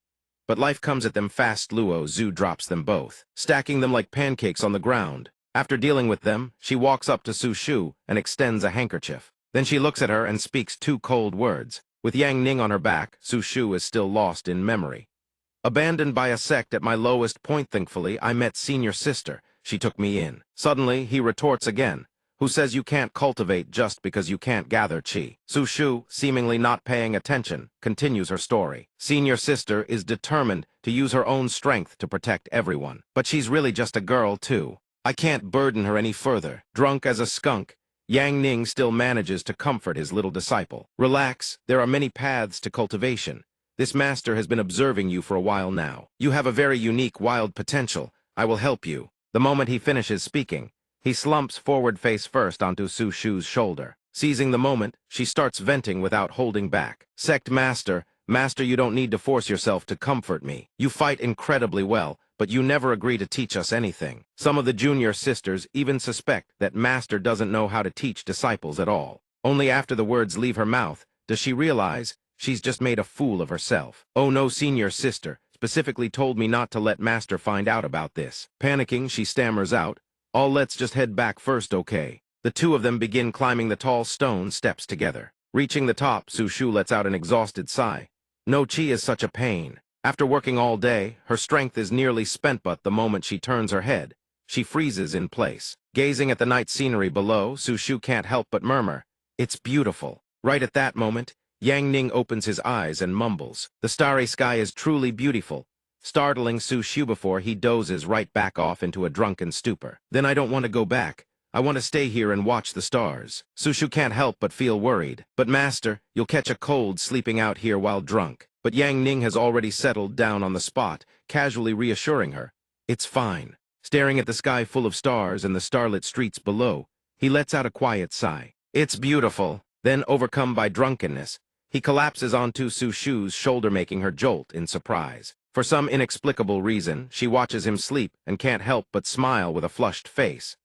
But life comes at them fast. Luo Zhu drops them both, stacking them like pancakes on the ground. After dealing with them, she walks up to Su Shu and extends a handkerchief. Then she looks at her and speaks two cold words. With Yang Ning on her back, Su Shu is still lost in memory. Abandoned by a sect at my lowest point, thankfully, I met senior sister. She took me in. Suddenly, he retorts again. Who says you can't cultivate just because you can't gather chi? Su Shu, seemingly not paying attention, continues her story. Senior sister is determined to use her own strength to protect everyone. But she's really just a girl, too. I can't burden her any further. Drunk as a skunk, Yang Ning still manages to comfort his little disciple. Relax, there are many paths to cultivation. This master has been observing you for a while now. You have a very unique, wild potential. I will help you. The moment he finishes speaking, he slumps forward face first onto Su Shu's shoulder. Seizing the moment, she starts venting without holding back. Sect Master, you don't need to force yourself to comfort me. You fight incredibly well, but you never agree to teach us anything. Some of the junior sisters even suspect that Master doesn't know how to teach disciples at all. Only after the words leave her mouth does she realize she's just made a fool of herself. Oh no, senior sister specifically told me not to let Master find out about this. Panicking, she stammers out, let's just head back first, okay? The two of them begin climbing the tall stone steps together. Reaching the top, Su Shu lets out an exhausted sigh. No chi is such a pain. After working all day, her strength is nearly spent, but the moment she turns her head, she freezes in place. Gazing at the night scenery below, Su Shu can't help but murmur, it's beautiful. Right at that moment, Yang Ning opens his eyes and mumbles, the starry sky is truly beautiful, startling Su Shu before he dozes right back off into a drunken stupor. Then I don't want to go back. I want to stay here and watch the stars. Su Shu can't help but feel worried. But Master, you'll catch a cold sleeping out here while drunk. But Yang Ning has already settled down on the spot, casually reassuring her. It's fine. Staring at the sky full of stars and the starlit streets below, he lets out a quiet sigh. It's beautiful. Then, overcome by drunkenness, he collapses onto Su Shu's shoulder, making her jolt in surprise. For some inexplicable reason, she watches him sleep and can't help but smile with a flushed face.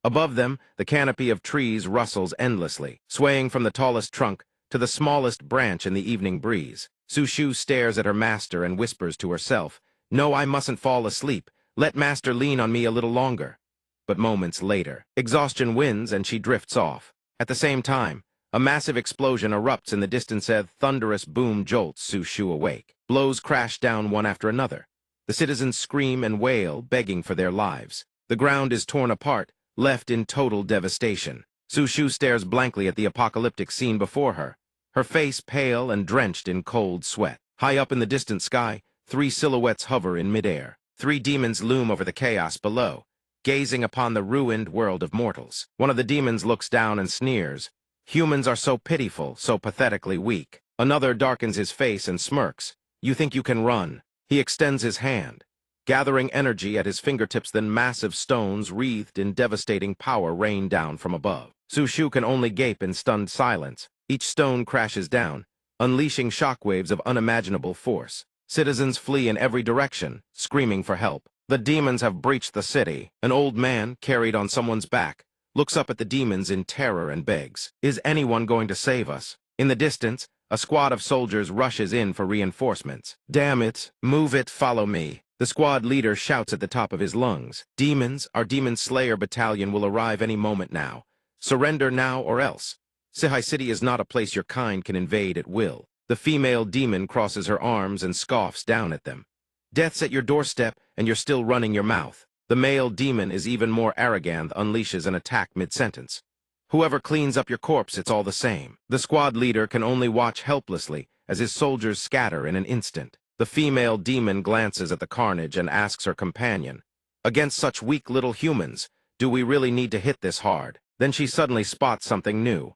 Above them, the canopy of trees rustles endlessly, swaying from the tallest trunk to the smallest branch in the evening breeze. Su Shu stares at her master and whispers to herself, no, I mustn't fall asleep. Let Master lean on me a little longer. But moments later, exhaustion wins and she drifts off. At the same time, a massive explosion erupts in the distance. A thunderous boom jolts Su Shu awake. Blows crash down one after another. The citizens scream and wail, begging for their lives. The ground is torn apart, left in total devastation. Su Shu stares blankly at the apocalyptic scene before her, her face pale and drenched in cold sweat. High up in the distant sky, three silhouettes hover in midair. Three demons loom over the chaos below, gazing upon the ruined world of mortals. One of the demons looks down and sneers. Humans are so pitiful, so pathetically weak. Another darkens his face and smirks. You think you can run? He extends his hand, gathering energy at his fingertips. Then massive stones wreathed in devastating power rain down from above. Su Shu can only gape in stunned silence. Each stone crashes down, unleashing shockwaves of unimaginable force. Citizens flee in every direction, screaming for help. The demons have breached the city. An old man, carried on someone's back, looks up at the demons in terror and begs, is anyone going to save us? In the distance, A squad of soldiers rushes in for reinforcements. Damn it, move it, follow me. The squad leader shouts at the top of his lungs. Demons, our Demon Slayer battalion will arrive any moment now. Surrender now or else. Sihai City is not a place your kind can invade at will. The female demon crosses her arms and scoffs down at them. Death's at your doorstep, and you're still running your mouth. The male demon is even more arrogant, unleashes an attack mid-sentence. Whoever cleans up your corpse, it's all the same. The squad leader can only watch helplessly as his soldiers scatter in an instant. The female demon glances at the carnage and asks her companion, "Against such weak little humans, do we really need to hit this hard?" Then she suddenly spots something new.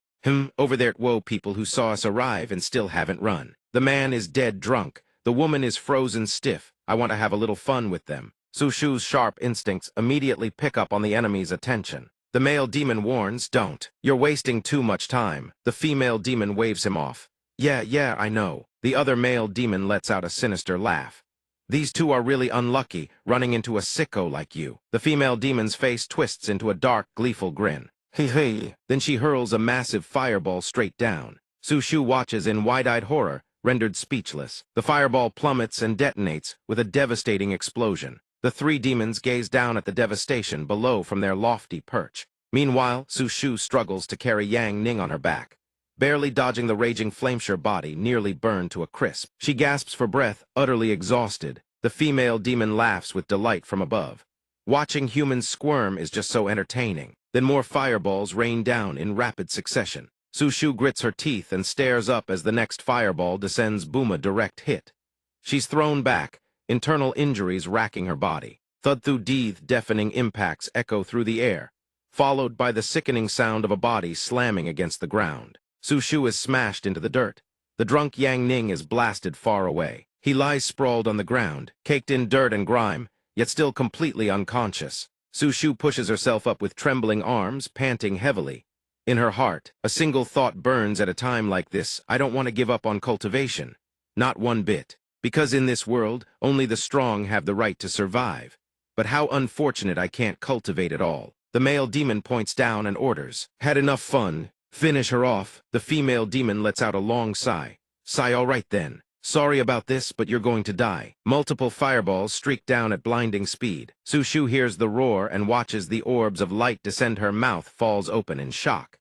Over there, whoa, people who saw us arrive and still haven't run. The man is dead drunk. The woman is frozen stiff. I want to have a little fun with them. Sushu's sharp instincts immediately pick up on the enemy's attention. The male demon warns, "Don't. You're wasting too much time." The female demon waves him off. Yeah, I know." The other male demon lets out a sinister laugh. "These two are really unlucky, running into a sicko like you." The female demon's face twists into a dark, gleeful grin. Hey. Then she hurls a massive fireball straight down. Sushu watches in wide-eyed horror, rendered speechless. The fireball plummets and detonates with a devastating explosion. The three demons gaze down at the devastation below from their lofty perch. Meanwhile, Sushu struggles to carry Yang Ning on her back. Barely dodging the raging flameshare body, nearly burned to a crisp. She gasps for breath, utterly exhausted. The female demon laughs with delight from above. Watching humans squirm is just so entertaining. Then more fireballs rain down in rapid succession. Sushu grits her teeth and stares up as the next fireball descends boom, a direct hit. She's thrown back, internal injuries racking her body. Thud-thud-death, deafening impacts echo through the air, followed by the sickening sound of a body slamming against the ground. Sushu is smashed into the dirt. The drunk Yang Ning is blasted far away. He lies sprawled on the ground, caked in dirt and grime, yet still completely unconscious. Sushu pushes herself up with trembling arms, panting heavily. In her heart, a single thought burns at a time like this: I don't want to give up on cultivation. Not one bit. Because in this world, only the strong have the right to survive. But how unfortunate I can't cultivate at all. The male demon points down and orders, "Had enough fun. Finish her off." The female demon lets out a long sigh. "Sigh, all right then. Sorry about this, but you're going to die." Multiple fireballs streak down at blinding speed. Sushu hears the roar and watches the orbs of light descend. Her mouth falls open in shock.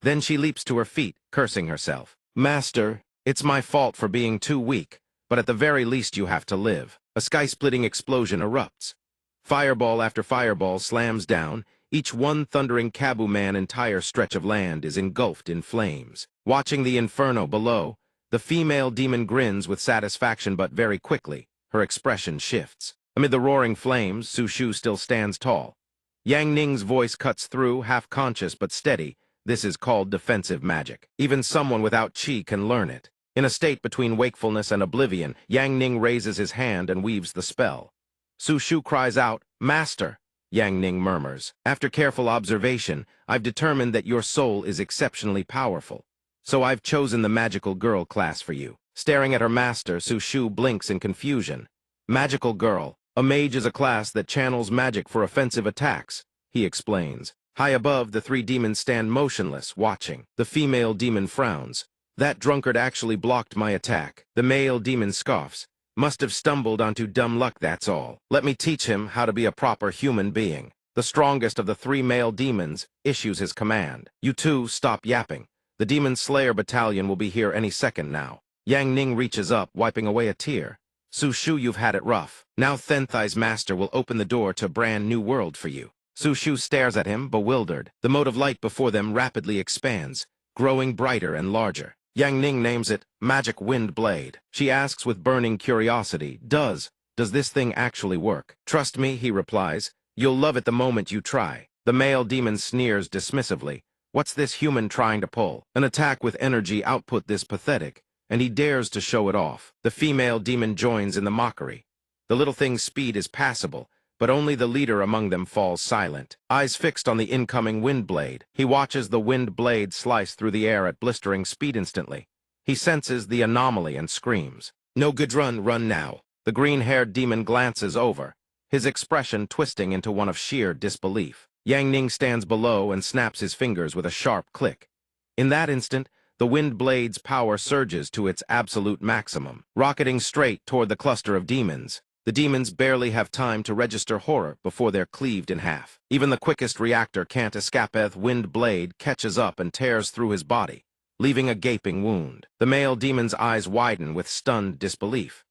Then she leaps to her feet, cursing herself. "Master, it's my fault for being too weak, but at the very least you have to live." A sky-splitting explosion erupts. Fireball after fireball slams down, each one thundering kaboom. An entire stretch of land is engulfed in flames. Watching the inferno below, the female demon grins with satisfaction, but very quickly, her expression shifts. Amid the roaring flames, Sushu still stands tall. Yang Ning's voice cuts through, half-conscious but steady. "This is called defensive magic. Even someone without chi can learn it." In a state between wakefulness and oblivion, Yang Ning raises his hand and weaves the spell. Sushu cries out, "Master!" Yang Ning murmurs, "After careful observation, I've determined that your soul is exceptionally powerful. So I've chosen the magical girl class for you." Staring at her master, Sushu blinks in confusion. Magical girl. A mage is a class that channels magic for offensive attacks, he explains. High above, the three demons stand motionless, watching. The female demon frowns. "That drunkard actually blocked my attack." The male demon scoffs. "Must have stumbled onto dumb luck, that's all. Let me teach him how to be a proper human being." The strongest of the three male demons issues his command. "You two, stop yapping. The Demon Slayer battalion will be here any second now." Yang Ning reaches up, wiping away a tear. "Sushu, you've had it rough. Now Thenthai's master will open the door to a brand new world for you." Sushu stares at him, bewildered. The mote of light before them rapidly expands, growing brighter and larger. Yang Ning names it Magic Wind Blade. She asks with burning curiosity, Does this thing actually work?" "Trust me," he replies. "You'll love it the moment you try." The male demon sneers dismissively. "What's this human trying to pull? An attack with energy output this pathetic?" And he dares to show it off. The female demon joins in the mockery. The little thing's speed is passable, but only the leader among them falls silent. Eyes fixed on the incoming wind blade, he watches the wind blade slice through the air at blistering speed instantly. He senses the anomaly and screams. "No good, run now." The green-haired demon glances over, his expression twisting into one of sheer disbelief. Yang Ning stands below and snaps his fingers with a sharp click. In that instant, the wind blade's power surges to its absolute maximum, rocketing straight toward the cluster of demons. The demons barely have time to register horror before they're cleaved in half. Even the quickest reactor can't escape. Wind blade catches up and tears through his body, leaving a gaping wound. The male demon's eyes widen with stunned disbelief.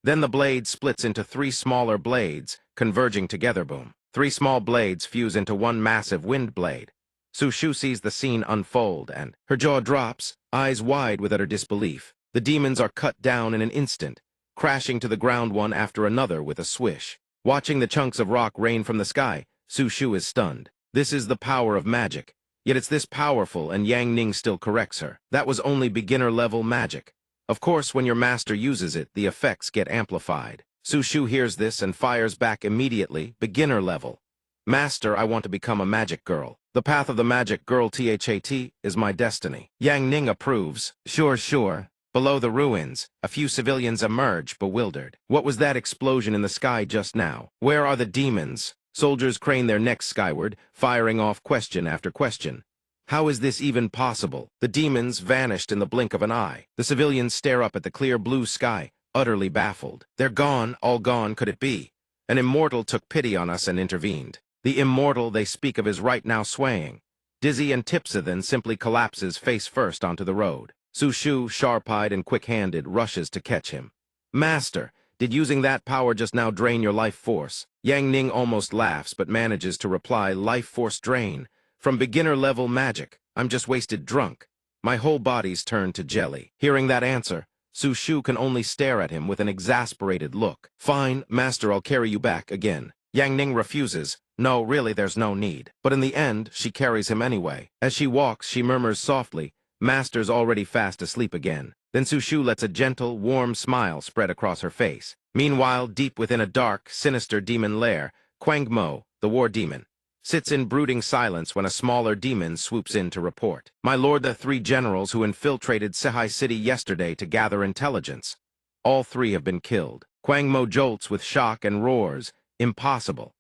Then the blade splits into 3 smaller blades, converging together. Boom. 3 small blades fuse into one massive wind blade. Sushu sees the scene unfold, and her jaw drops, eyes wide with utter disbelief. The demons are cut down in an instant, crashing to the ground one after another with a swish. Watching the chunks of rock rain from the sky, Sushu is stunned. This is the power of magic. Yet it's this powerful, and Yang Ning still corrects her. That was only beginner-level magic. Of course, when your master uses it, the effects get amplified. Sushu hears this and fires back immediately, beginner level. Master, I want to become a magic girl. The path of the magic girl THAT is my destiny. Yang Ning approves. Sure. Below the ruins, a few civilians emerge, bewildered. What was that explosion in the sky just now? Where are the demons? Soldiers crane their necks skyward, firing off question after question. How is this even possible? The demons vanished in the blink of an eye. The civilians stare up at the clear blue sky, utterly baffled. They're gone, all gone could it be? An immortal took pity on us and intervened. The immortal they speak of is right now swaying. Dizzy and tipsy, then simply collapses face first onto the road. Sushu, sharp-eyed and quick-handed, rushes to catch him. Master, did using that power just now drain your life force? Yang Ning almost laughs but manages to reply, life force drain. From beginner-level magic, I'm just wasted drunk. My whole body's turned to jelly. Hearing that answer, Sushu can only stare at him with an exasperated look. Fine, master, I'll carry you back again. Yang Ning refuses. No, really, there's no need. But in the end, she carries him anyway. As she walks, she murmurs softly, Master's already fast asleep again. Then Sushu lets a gentle, warm smile spread across her face. Meanwhile, deep within a dark, sinister demon lair, Kwangmo, the war demon, sits in brooding silence when a smaller demon swoops in to report. My lord, the 3 generals who infiltrated Sehai City yesterday to gather intelligence. All 3 have been killed. Kwangmo jolts with shock and roars, impossible.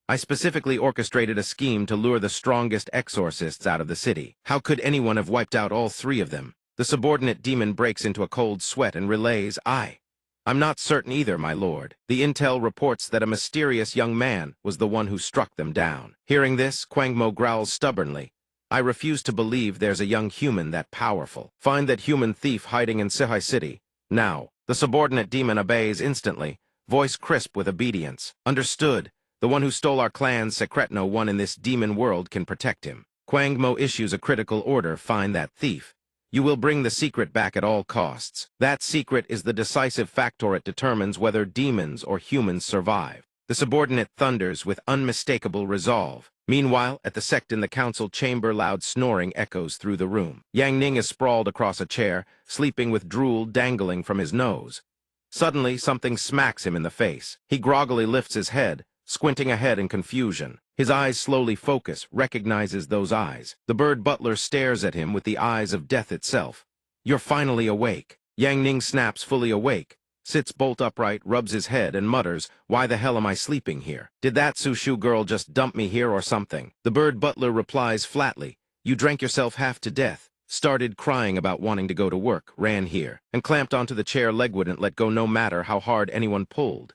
I specifically orchestrated a scheme to lure the strongest exorcists out of the city. How could anyone have wiped out all 3 of them? The subordinate demon breaks into a cold sweat and relays, I'm not certain either, my lord. The intel reports that a mysterious young man was the one who struck them down. Hearing this, Kwangmo growls stubbornly. I refuse to believe there's a young human that powerful. Find that human thief hiding in Sehai City. Now. The subordinate demon obeys instantly, voice crisp with obedience. Understood. The one who stole our clan's secret, no one in this demon world can protect him. Kwangmo issues a critical order, find that thief. You will bring the secret back at all costs. That secret is the decisive factor. It determines whether demons or humans survive. The subordinate thunders with unmistakable resolve. Meanwhile, at the Sect in the council chamber, loud snoring echoes through the room. Yang Ning is sprawled across a chair, sleeping with drool dangling from his nose. Suddenly, something smacks him in the face. He groggily lifts his head, squinting ahead in confusion. His eyes slowly focus, recognizes those eyes. The bird butler stares at him with the eyes of death itself. You're finally awake. Yang Ning snaps, fully awake, sits bolt upright, rubs his head, and mutters, why the hell am I sleeping here? Did that Sushu girl just dump me here or something? The bird butler replies flatly, you drank yourself half to death, started crying about wanting to go to work, ran here, and clamped onto the chair. Leg wouldn't let go no matter how hard anyone pulled.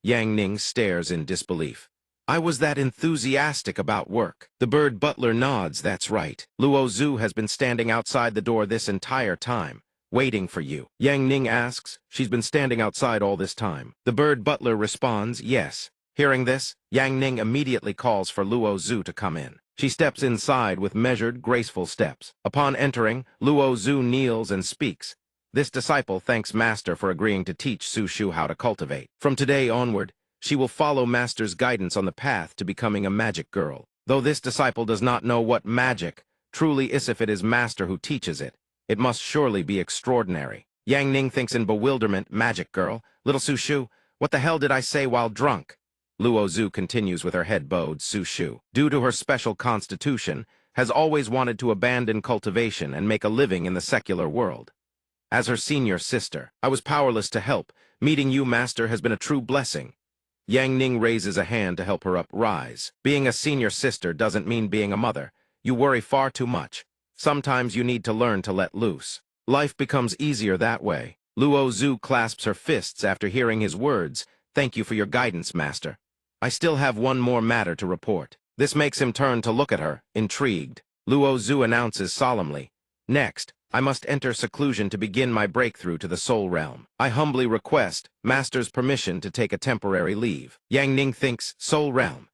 Yang Ning stares in disbelief. I was that enthusiastic about work. The bird butler nods, that's right. Luo Zhu has been standing outside the door this entire time, waiting for you. Yang Ning asks, she's been standing outside all this time. The bird butler responds, yes. Hearing this, Yang Ning immediately calls for Luo Zhu to come in. She steps inside with measured, graceful steps. Upon entering, Luo Zhu kneels and speaks. This disciple thanks Master for agreeing to teach Sushu how to cultivate. From today onward, she will follow Master's guidance on the path to becoming a magic girl. Though this disciple does not know what magic truly is, if it is Master who teaches it, it must surely be extraordinary. Yang Ning thinks in bewilderment, magic girl, little Sushu, what the hell did I say while drunk? Luo Zhu continues with her head bowed. Sushu, due to her special constitution, has always wanted to abandon cultivation and make a living in the secular world. As her senior sister, I was powerless to help. Meeting you, Master, has been a true blessing. Yang Ning raises a hand to help her up. Rise. Being a senior sister doesn't mean being a mother. You worry far too much. Sometimes you need to learn to let loose. Life becomes easier that way. Luo Zhu clasps her fists after hearing his words. Thank you for your guidance, master. I still have one more matter to report. This makes him turn to look at her, intrigued. Luo Zhu announces solemnly, next, I must enter seclusion to begin my breakthrough to the soul realm. I humbly request master's permission to take a temporary leave. Yang Ning thinks, soul realm.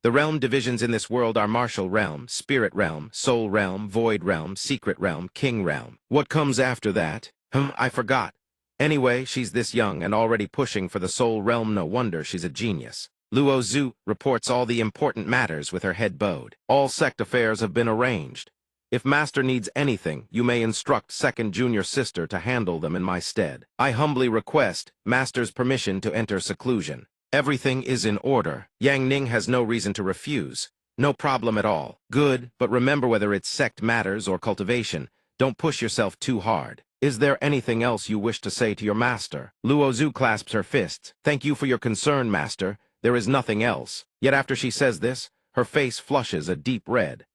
The realm divisions in this world are martial realm, spirit realm, soul realm, void realm, secret realm, king realm. What comes after that? I forgot. Anyway, she's this young and already pushing for the soul realm. No wonder she's a genius. Luo Zhu reports all the important matters with her head bowed. All sect affairs have been arranged. If master needs anything, you may instruct second junior sister to handle them in my stead. I humbly request master's permission to enter seclusion. Everything is in order. Yang Ning has no reason to refuse. No problem at all. Good, but remember, whether it's sect matters or cultivation, don't push yourself too hard. Is there anything else you wish to say to your master? Luo Zhu clasps her fists. Thank you for your concern, master. There is nothing else. Yet after she says this, her face flushes a deep red.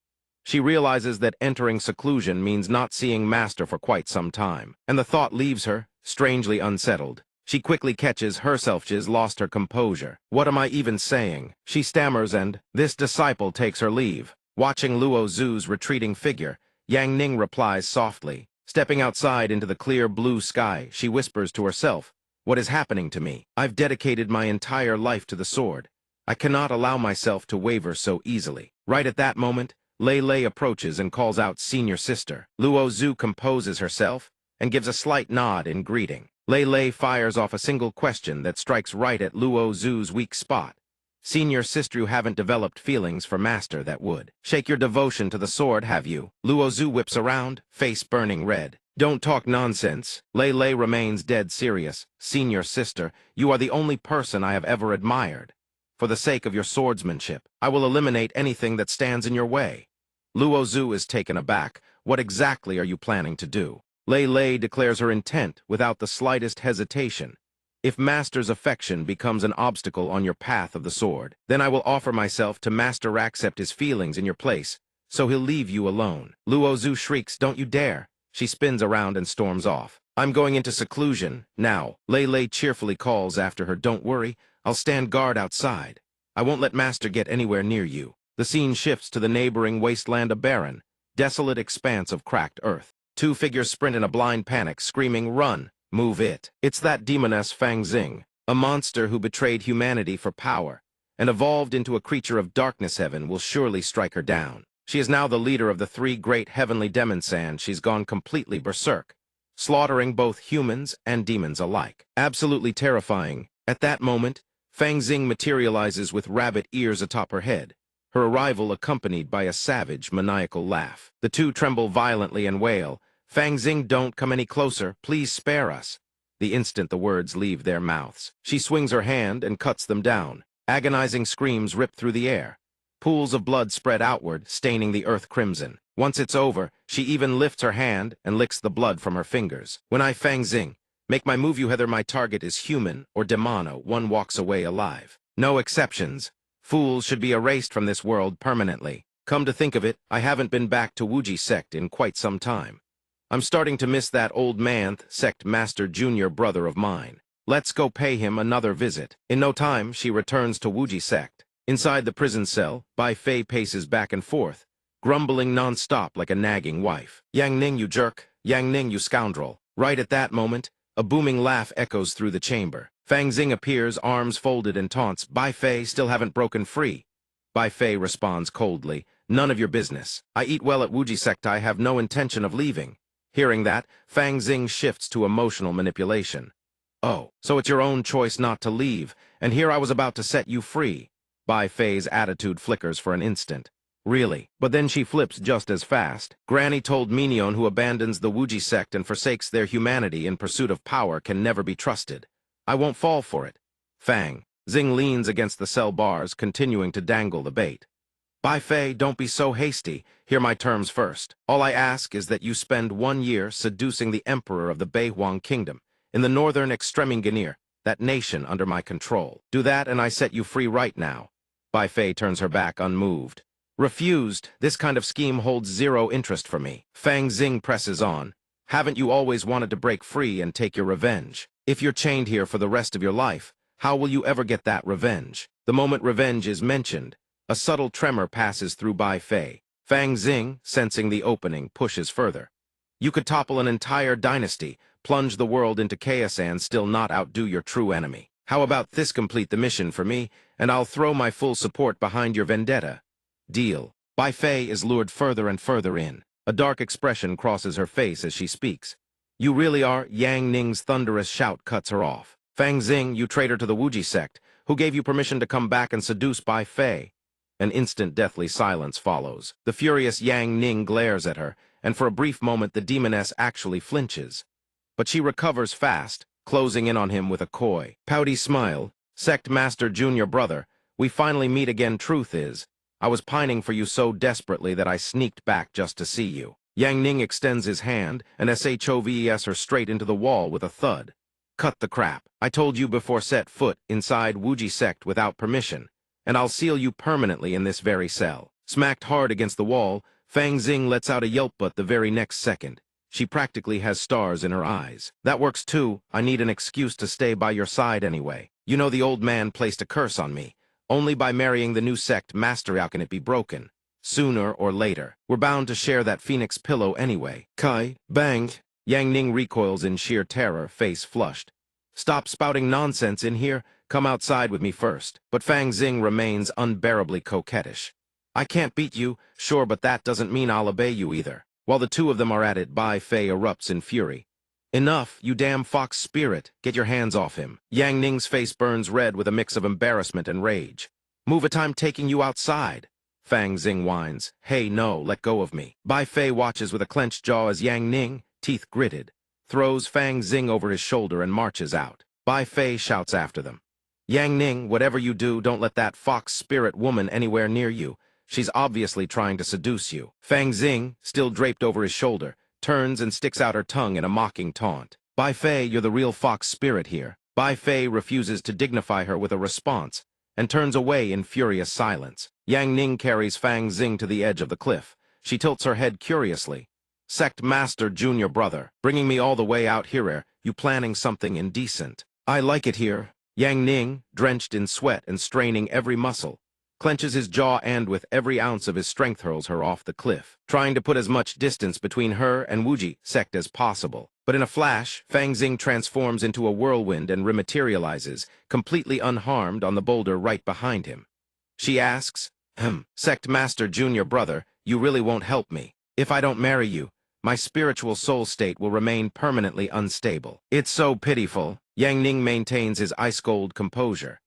She realizes that entering seclusion means not seeing master for quite some time, and the thought leaves her, strangely unsettled. She quickly catches herself. She's lost her composure. What am I even saying? She stammers, and this disciple takes her leave. Watching Luo Zhu's retreating figure, Yang Ning replies softly. Stepping outside into the clear blue sky, she whispers to herself, what is happening to me? I've dedicated my entire life to the sword. I cannot allow myself to waver so easily. Right at that moment, Lei Lei approaches and calls out senior sister. Luo Zhu composes herself and gives a slight nod in greeting. Lei Lei fires off a single question that strikes right at Luo Zhu's weak spot. Senior sister, you haven't developed feelings for master that would shake your devotion to the sword, have you? Luo Zhu whips around, face burning red. Don't talk nonsense. Lei Lei remains dead serious. Senior sister, you are the only person I have ever admired. For the sake of your swordsmanship, I will eliminate anything that stands in your way. Luo Zhu is taken aback. What exactly are you planning to do? Lei Lei declares her intent without the slightest hesitation. If master's affection becomes an obstacle on your path of the sword, then I will offer myself to master, accept his feelings in your place, so he'll leave you alone. Luo Zhu shrieks, don't you dare. She spins around and storms off. I'm going into seclusion now. Lei Lei cheerfully calls after her, don't worry, I'll stand guard outside. I won't let master get anywhere near you. The scene shifts to the neighboring wasteland, a barren, desolate expanse of cracked earth. Two figures sprint in a blind panic, screaming, run, move it. It's that demoness Fang Xing, a monster who betrayed humanity for power and evolved into a creature of darkness. Heaven will surely strike her down. She is now the leader of the three great heavenly demons, and she's gone completely berserk, slaughtering both humans and demons alike. Absolutely terrifying. At that moment, Fang Xing materializes with rabbit ears atop her head, her arrival accompanied by a savage, maniacal laugh. The two tremble violently and wail, Fang Xing, don't come any closer, please spare us. The instant the words leave their mouths, she swings her hand and cuts them down. Agonizing screams rip through the air. Pools of blood spread outward, staining the earth crimson. Once it's over, she even lifts her hand and licks the blood from her fingers. When I, Fang Xing, make my move, whether my target is human or demonic, one walks away alive. No exceptions. Fools should be erased from this world permanently. Come to think of it, I haven't been back to Wuji Sect in quite some time. I'm starting to miss that old man, Sect Master Junior brother of mine. Let's go pay him another visit. In no time, she returns to Wuji Sect. Inside the prison cell, Bai Fei paces back and forth, grumbling non-stop like a nagging wife. Yang Ning, you jerk. Yang Ning, you scoundrel. Right at that moment, a booming laugh echoes through the chamber. Fang Xing appears, arms folded, and taunts, Bai Fei, still haven't broken free. Bai Fei responds coldly, none of your business. I eat well at Wuji Sect. I have no intention of leaving. Hearing that, Fang Xing shifts to emotional manipulation. Oh, so it's your own choice not to leave, and here I was about to set you free. Bai Fei's attitude flickers for an instant. Really? But then she flips just as fast. Granny told Minion who abandons the Wuji Sect and forsakes their humanity in pursuit of power can never be trusted. I won't fall for it. Fang Xing leans against the cell bars, continuing to dangle the bait. Bai Fei, don't be so hasty. Hear my terms first. All I ask is that you spend 1 year seducing the emperor of the Beihuang Kingdom in the northern Extreming, that nation under my control. Do that and I set you free right now. Bai Fei turns her back unmoved. Refused. This kind of scheme holds zero interest for me. Fang Xing presses on. Haven't you always wanted to break free and take your revenge? If you're chained here for the rest of your life, how will you ever get that revenge? The moment revenge is mentioned, a subtle tremor passes through Bai Fei. Fang Xing, sensing the opening, pushes further. You could topple an entire dynasty, plunge the world into chaos and still not outdo your true enemy. How about this complete the mission for me, and I'll throw my full support behind your vendetta? Deal. Bai Fei is lured further and further in. A dark expression crosses her face as she speaks. You really are? Yang Ning's thunderous shout cuts her off. Fang Xing, you traitor to the Wuji sect, who gave you permission to come back and seduce Bai Fei? An instant deathly silence follows. The furious Yang Ning glares at her, and for a brief moment the demoness actually flinches. But she recovers fast, closing in on him with a coy, pouty smile. Sect Master Junior Brother, we finally meet again. Truth is, I was pining for you so desperately that I sneaked back just to see you. Yang Ning extends his hand and shoves her straight into the wall with a thud. Cut the crap. I told you before set foot inside Wuji sect without permission, and I'll seal you permanently in this very cell. Smacked hard against the wall, Fang Xing lets out a yelp, but the very next second, she practically has stars in her eyes. That works too. I need an excuse to stay by your side anyway. You know the old man placed a curse on me. Only by marrying the new sect master how can it be broken. Sooner or later, we're bound to share that phoenix pillow anyway. Kai, bang! Yang Ning recoils in sheer terror, face flushed. Stop spouting nonsense in here. Come outside with me first. But Fang Xing remains unbearably coquettish. I can't beat you, sure, but that doesn't mean I'll obey you either. While the two of them are at it, Bai Fei erupts in fury. Enough, you damn fox spirit. Get your hands off him. Yang Ning's face burns red with a mix of embarrassment and rage. Move it, I'm taking you outside. Fang Xing whines. Hey, no, let go of me. Bai Fei watches with a clenched jaw as Yang Ning, teeth gritted, throws Fang Xing over his shoulder and marches out. Bai Fei shouts after them. Yang Ning, whatever you do, don't let that fox spirit woman anywhere near you. She's obviously trying to seduce you. Fang Xing, still draped over his shoulder, turns and sticks out her tongue in a mocking taunt. Bai Fei, you're the real fox spirit here. Bai Fei refuses to dignify her with a response, and turns away in furious silence. Yang Ning carries Fang Xing to the edge of the cliff. She tilts her head curiously. Sect Master Junior Brother, bringing me all the way out here, you planning something indecent? I like it here. Yang Ning, drenched in sweat and straining every muscle, clenches his jaw and with every ounce of his strength hurls her off the cliff, trying to put as much distance between her and Wuji sect as possible. But in a flash, Fang Xing transforms into a whirlwind and rematerializes, completely unharmed, on the boulder right behind him. She asks, Sect Master Junior Brother, you really won't help me. If I don't marry you, my spiritual soul state will remain permanently unstable. It's so pitiful. Yang Ning maintains his ice-cold composure.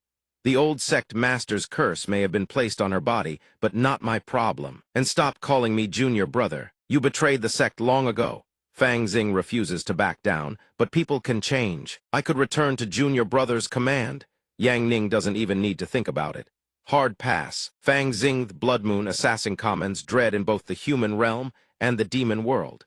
The old sect master's curse may have been placed on her body, but not my problem. And stop calling me Junior Brother. You betrayed the sect long ago. Fang Xing refuses to back down, but people can change. I could return to Junior Brother's command. Yang Ning doesn't even need to think about it. Hard pass. Fang Xing, Blood Moon assassin comments dread in both the human realm and the demon world.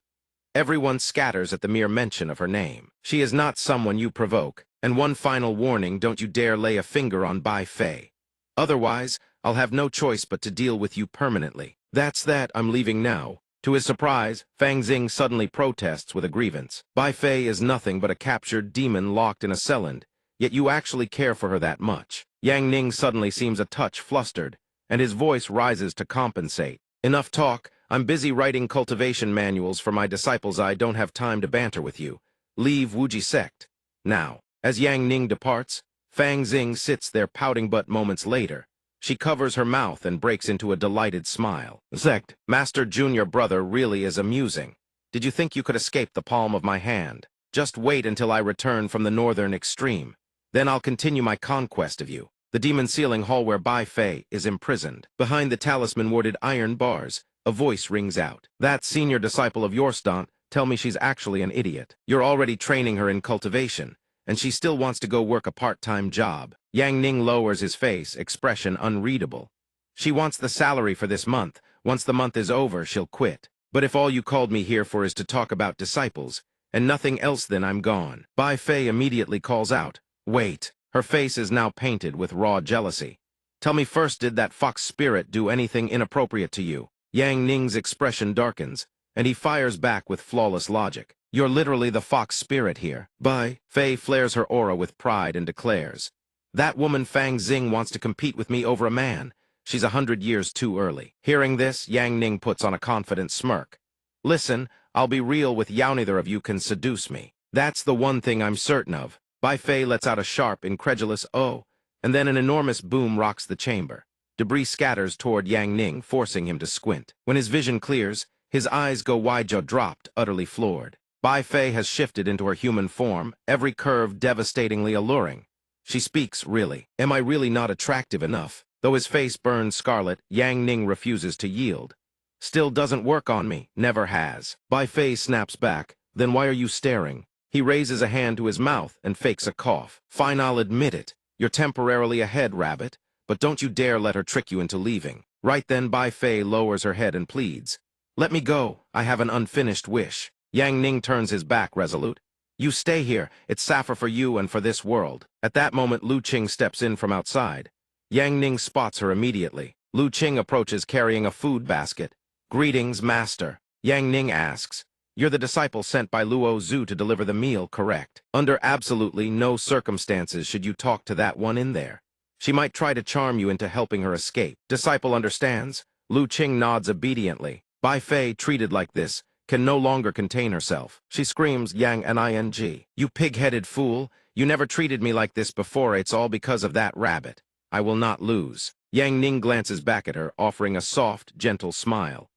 Everyone scatters at the mere mention of her name. She is not someone you provoke, and one final warning, don't you dare lay a finger on Bai Fei. Otherwise, I'll have no choice but to deal with you permanently. That's that, I'm leaving now. To his surprise, Fang Xing suddenly protests with a grievance. Bai Fei is nothing but a captured demon locked in a cell, yet you actually care for her that much. Yang Ning suddenly seems a touch flustered, and his voice rises to compensate. Enough talk. I'm busy writing cultivation manuals for my disciples. I don't have time to banter with you. Leave Wuji sect now. As Yang Ning departs, Fang Xing sits there pouting, but moments later, she covers her mouth and breaks into a delighted smile. Sect Master Junior Brother really is amusing. Did you think you could escape the palm of my hand? Just wait until I return from the northern extreme. Then I'll continue my conquest of you. The demon ceiling hall where Bai Fei is imprisoned. Behind the talisman-warded iron bars, a voice rings out. That senior disciple of yours, don't tell me she's actually an idiot. You're already training her in cultivation, and she still wants to go work a part-time job. Yang Ning lowers his face, expression unreadable. She wants the salary for this month. Once the month is over, she'll quit. But if all you called me here for is to talk about disciples, and nothing else, then I'm gone. Bai Fei immediately calls out, Wait. Her face is now painted with raw jealousy. Tell me first, did that fox spirit do anything inappropriate to you? Yang Ning's expression darkens, and he fires back with flawless logic. You're literally the fox spirit here. Bye. Fei flares her aura with pride and declares, that woman Fang Xing wants to compete with me over a man. She's 100 years too early. Hearing this, Yang Ning puts on a confident smirk. Listen, I'll be real with you, neither of you can seduce me. That's the one thing I'm certain of. Bai Fei lets out a sharp, incredulous "oh," and then an enormous boom rocks the chamber. Debris scatters toward Yang Ning, forcing him to squint. When his vision clears, his eyes go wide, jaw dropped, utterly floored. Bai Fei has shifted into her human form, every curve devastatingly alluring. She speaks, really. Am I really not attractive enough? Though his face burns scarlet, Yang Ning refuses to yield. Still doesn't work on me, never has. Bai Fei snaps back. Then why are you staring? He raises a hand to his mouth and fakes a cough. Fine, I'll admit it. You're temporarily ahead, rabbit. But don't you dare let her trick you into leaving. Right then, Bai Fei lowers her head and pleads. Let me go. I have an unfinished wish. Yang Ning turns his back, resolute. You stay here. It's safer for you and for this world. At that moment, Lu Qing steps in from outside. Yang Ning spots her immediately. Lu Qing approaches carrying a food basket. Greetings, master. Yang Ning asks. You're the disciple sent by Luo Zhu to deliver the meal, correct? Under absolutely no circumstances should you talk to that one in there. She might try to charm you into helping her escape. Disciple understands. Lu Qing nods obediently. Bai Fei, treated like this, can no longer contain herself. She screams, Yang Ning. You pig-headed fool. You never treated me like this before. It's all because of that rabbit. I will not lose. Yang Ning glances back at her, offering a soft, gentle smile.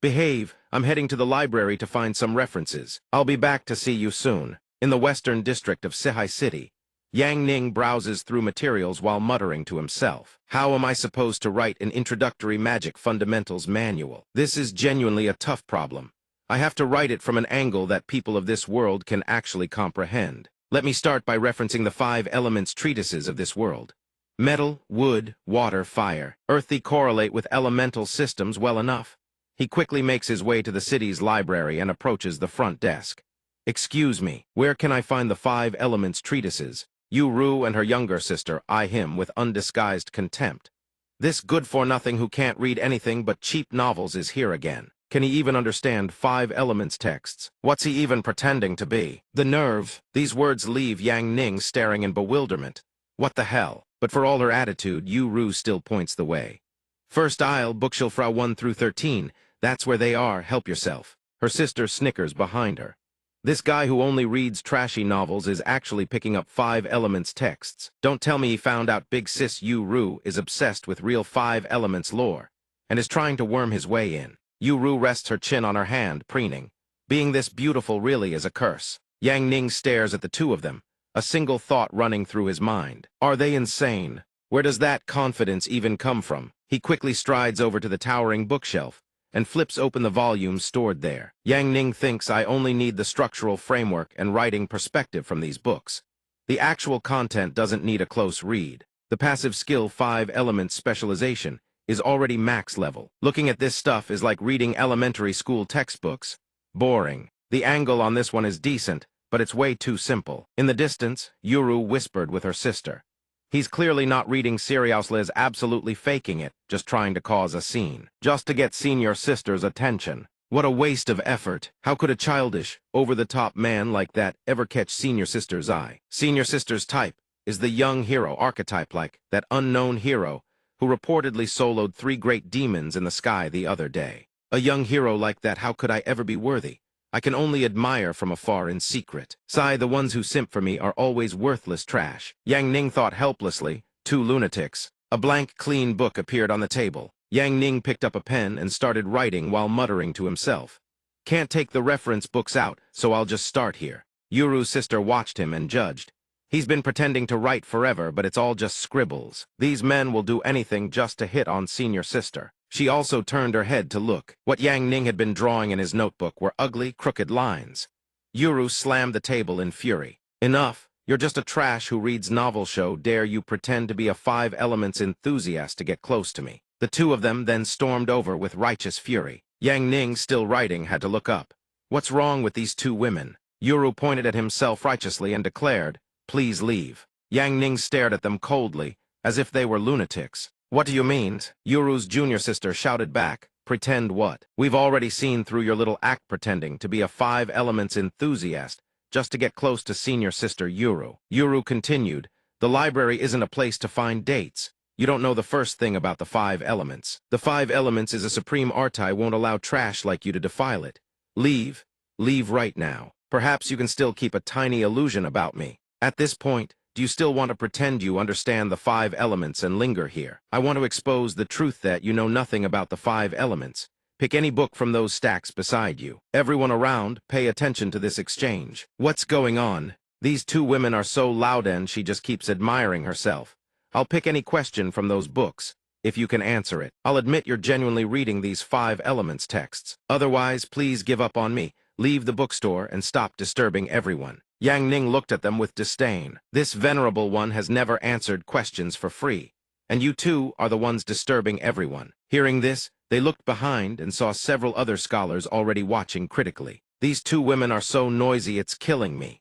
Behave. I'm heading to the library to find some references. I'll be back to see you soon. In the western district of Sihai City, Yang Ning browses through materials while muttering to himself. How am I supposed to write an introductory magic fundamentals manual? This is genuinely a tough problem. I have to write it from an angle that people of this world can actually comprehend. Let me start by referencing the 5 elements treatises of this world. Metal, wood, water, fire. Earthy correlate with elemental systems well enough. He quickly makes his way to the city's library and approaches the front desk. Excuse me, where can I find the 5 elements treatises? Yu Ru and her younger sister eye him with undisguised contempt. This good-for-nothing who can't read anything but cheap novels is here again. Can he even understand 5 elements texts? What's he even pretending to be? The nerve. These words leave Yang Ning staring in bewilderment. What the hell? But for all her attitude, Yu Ru still points the way. First aisle, bookshelf 1 through 13. That's where they are, help yourself. Her sister snickers behind her. This guy who only reads trashy novels is actually picking up 5 elements texts. Don't tell me he found out big sis Yu Ru is obsessed with real 5 elements lore, and is trying to worm his way in. Yu Ru rests her chin on her hand, preening. Being this beautiful really is a curse. Yang Ning stares at the two of them, a single thought running through his mind. Are they insane? Where does that confidence even come from? He quickly strides over to the towering bookshelf and flips open the volumes stored there. Yang Ning thinks I only need the structural framework and writing perspective from these books. The actual content doesn't need a close read. The passive skill 5 elements specialization is already max level. Looking at this stuff is like reading elementary school textbooks. Boring. The angle on this one is decent, but it's way too simple. In the distance, Yuru whispered with her sister. He's clearly not reading serious, Liz, absolutely faking it, just trying to cause a scene. Just to get senior sister's attention. What a waste of effort. How could a childish, over-the-top man like that ever catch senior sister's eye? Senior sister's type is the young hero archetype, like that unknown hero who reportedly soloed 3 great demons in the sky the other day. A young hero like that, how could I ever be worthy? I can only admire from afar in secret. Sigh, the ones who simp for me are always worthless trash. Yang Ning thought helplessly, 2 lunatics. A blank, clean book appeared on the table. Yang Ning picked up a pen and started writing while muttering to himself. Can't take the reference books out, so I'll just start here. Yuru's sister watched him and judged. He's been pretending to write forever, but it's all just scribbles. These men will do anything just to hit on senior sister. She also turned her head to look. What Yang Ning had been drawing in his notebook were ugly, crooked lines. Yuru slammed the table in fury. Enough. You're just a trash who reads novel show. Dare you pretend to be a 5 elements enthusiast to get close to me? The two of them then stormed over with righteous fury. Yang Ning, still writing, had to look up. What's wrong with these 2 women? Yuru pointed at himself righteously and declared, please leave. Yang Ning stared at them coldly, as if they were lunatics. What do you mean? Yuru's junior sister shouted back. Pretend what? We've already seen through your little act pretending to be a 5 elements enthusiast just to get close to senior sister Yuru. Yuru continued, the library isn't a place to find dates. You don't know the first thing about the 5 elements. The 5 elements is a supreme artai won't allow trash like you to defile it. Leave. Leave right now. Perhaps you can still keep a tiny illusion about me. At this point, do you still want to pretend you understand the 5 elements and linger here? I want to expose the truth that you know nothing about the 5 elements. Pick any book from those stacks beside you. Everyone around, pay attention to this exchange. What's going on? These two women are so loud and she just keeps admiring herself. I'll pick any question from those books. If you can answer it, I'll admit you're genuinely reading these 5 elements texts. Otherwise, please give up on me. Leave the bookstore and stop disturbing everyone. Yang Ning looked at them with disdain. This venerable one has never answered questions for free. And you two are the ones disturbing everyone. Hearing this, they looked behind and saw several other scholars already watching critically. These two women are so noisy it's killing me.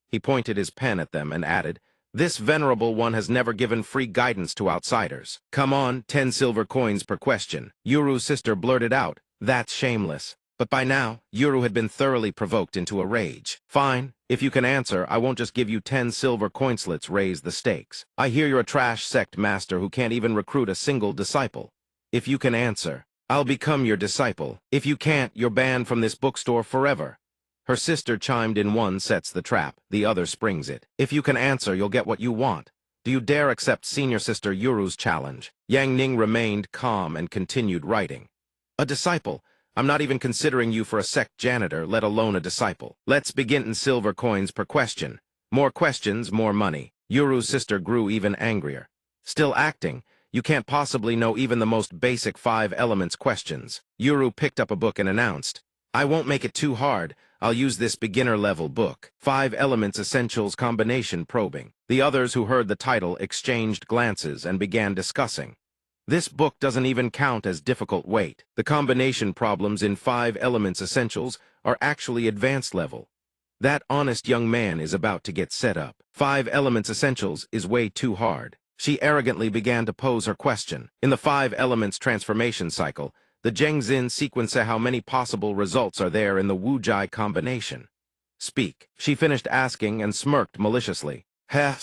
He pointed his pen at them and added, this venerable one has never given free guidance to outsiders. Come on, 10 silver coins per question. Yuru's sister blurted out, that's shameless. But by now, Yuru had been thoroughly provoked into a rage. Fine, if you can answer, I won't just give you 10 silver coinslets, raise the stakes. I hear you're a trash sect master who can't even recruit a single disciple. If you can answer, I'll become your disciple. If you can't, you're banned from this bookstore forever. Her sister chimed in. One sets the trap, the other springs it. If you can answer, you'll get what you want. Do you dare accept senior sister Yuru's challenge? Yang Ning remained calm and continued writing. A disciple? I'm not even considering you for a sect janitor, let alone a disciple. Let's begin in silver coins per question. More questions, more money. Yuru's sister grew even angrier. Still acting? You can't possibly know even the most basic 5 elements questions. Yuru picked up a book and announced, I won't make it too hard. I'll use this beginner-level book. 5 elements essentials combination probing. The others who heard the title exchanged glances and began discussing. This book doesn't even count as difficult weight. The combination problems in 5 elements essentials are actually advanced level. That honest young man is about to get set up. 5 elements essentials is way too hard. She arrogantly began to pose her question. In the 5 elements transformation cycle, the Zhengzin sequence, how many possible results are there in the Wujai combination? Speak. She finished asking and smirked maliciously.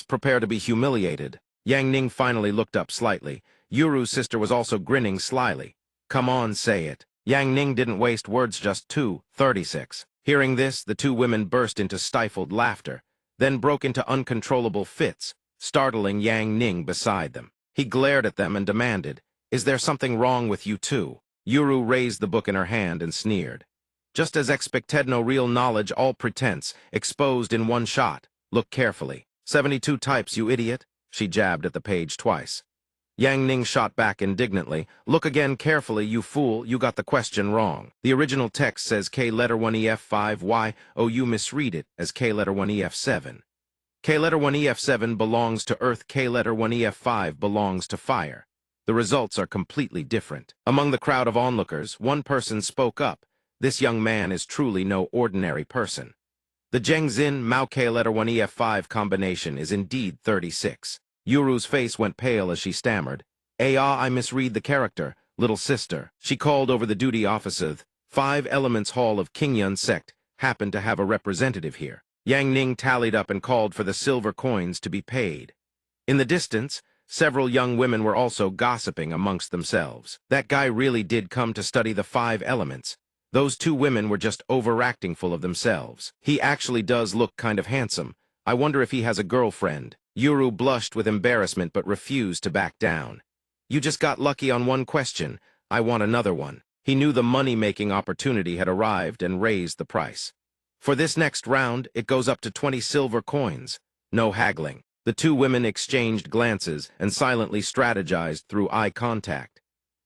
Prepare to be humiliated. Yang Ning finally looked up slightly. Yuru's sister was also grinning slyly. Come on, say it. Yang Ning didn't waste words, just 2:36. Hearing this, the two women burst into stifled laughter, then broke into uncontrollable fits, startling Yang Ning beside them. He glared at them and demanded, is there something wrong with you two? Yuru raised the book in her hand and sneered. Just as expected, no real knowledge, all pretense, exposed in one shot. Look carefully. 72 types, you idiot. She jabbed at the page twice. Yang Ning shot back indignantly. Look again carefully, you fool, you got the question wrong. The original text says K letter 1EF5, Y, oh you misread it as K letter 1EF7. K letter 1EF7 belongs to earth, K letter 1EF5 belongs to fire. The results are completely different. Among the crowd of onlookers, one person spoke up. This young man is truly no ordinary person. The Zhengzin Mao K letter 1EF5 combination is indeed 36. Yuru's face went pale as she stammered. I misread the character, little sister. She called over the duty officer. 5 elements Hall of Qingyun Sect happened to have a representative here. Yang Ning tallied up and called for the silver coins to be paid. In the distance, several young women were also gossiping amongst themselves. That guy really did come to study the 5 elements. Those two women were just overacting full of themselves. He actually does look kind of handsome. I wonder if he has a girlfriend. Yuru blushed with embarrassment but refused to back down. You just got lucky on one question. I want another one. He knew the money-making opportunity had arrived and raised the price. For this next round, it goes up to 20 silver coins. No haggling. The two women exchanged glances and silently strategized through eye contact.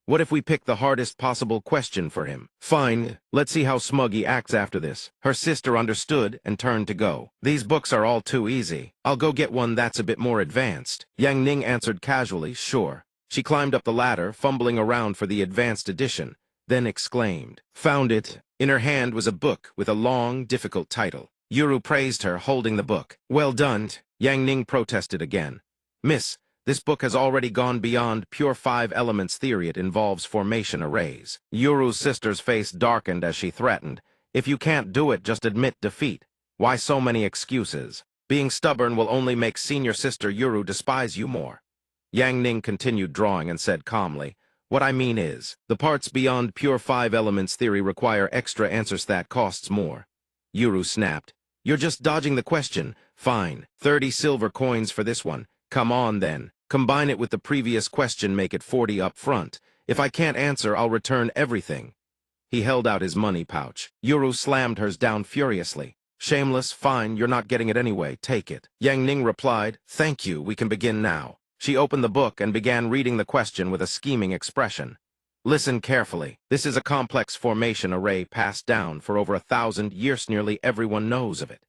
What if we pick the hardest possible question for him? Fine, let's see how smug he acts after this. Her sister understood and turned to go. These books are all too easy. I'll go get one that's a bit more advanced. Yang Ning answered casually, sure. She climbed up the ladder, fumbling around for the advanced edition, then exclaimed, found it. In her hand was a book with a long, difficult title. Yuru praised her, holding the book. Well done. Yang Ning protested again. Miss, This book has already gone beyond pure five elements theory. It involves formation arrays. Yuru's sister's face darkened as she threatened. If you can't do it, just admit defeat. Why so many excuses? Being stubborn will only make senior sister Yuru despise you more. Yang Ning continued drawing and said calmly, what I mean is, the parts beyond pure five elements theory require extra answers that costs more. Yuru snapped. You're just dodging the question. Fine, 30 silver coins for this one. Come on then. Combine it with the previous question, make it 40 up front. If I can't answer, I'll return everything. He held out his money pouch. Yuru slammed hers down furiously. Shameless, fine, you're not getting it anyway, take it. Yang Ning replied, thank you, we can begin now. She opened the book and began reading the question with a scheming expression. Listen carefully. This is a complex formation array passed down for over 1,000 years. Nearly everyone knows of it.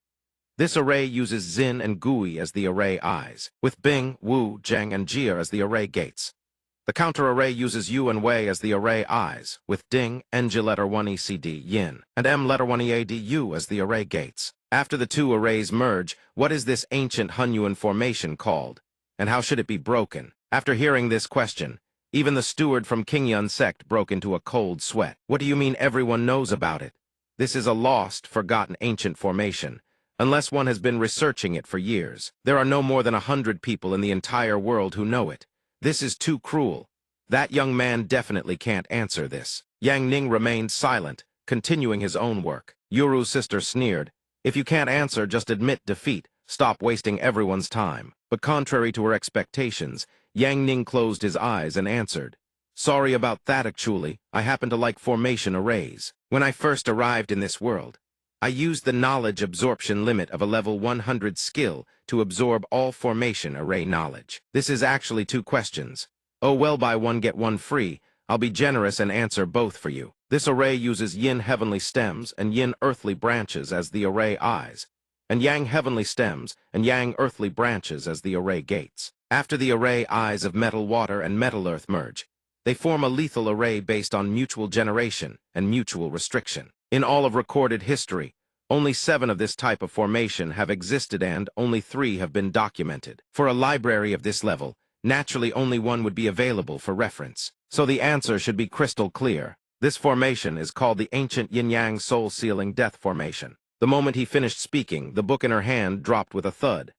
This array uses Xin and Gui as the array eyes, with Bing, Wu, Zheng, and Jia as the array gates. The counter array uses Yu and Wei as the array eyes, with Ding, Ng letter 1 ECD Yin, and M letter 1 EAD Yu as the array gates. After the two arrays merge, what is this ancient Hunyuan formation called? And how should it be broken? After hearing this question, even the steward from Qingyun Sect broke into a cold sweat. What do you mean everyone knows about it? This is a lost, forgotten ancient formation. Unless one has been researching it for years, there are no more than 100 people in the entire world who know it. This is too cruel. That young man definitely can't answer this. Yang Ning remained silent, continuing his own work. Yuru's sister sneered. If you can't answer, just admit defeat. Stop wasting everyone's time. But contrary to her expectations, Yang Ning closed his eyes and answered. Sorry about that actually, I happen to like formation arrays. When I first arrived in this world, I used the knowledge absorption limit of a level 100 skill to absorb all formation array knowledge. This is actually two questions. Oh well, buy one get one free. I'll be generous and answer both for you. This array uses Yin heavenly stems and Yin earthly branches as the array eyes, and Yang heavenly stems and Yang earthly branches as the array gates. After the array eyes of metal water and metal earth merge, they form a lethal array based on mutual generation and mutual restriction. In all of recorded history, only 7 of this type of formation have existed and only 3 have been documented. For a library of this level, naturally only one would be available for reference. So the answer should be crystal clear. This formation is called the ancient yin-yang soul-sealing death formation. The moment he finished speaking, the book in her hand dropped with a thud.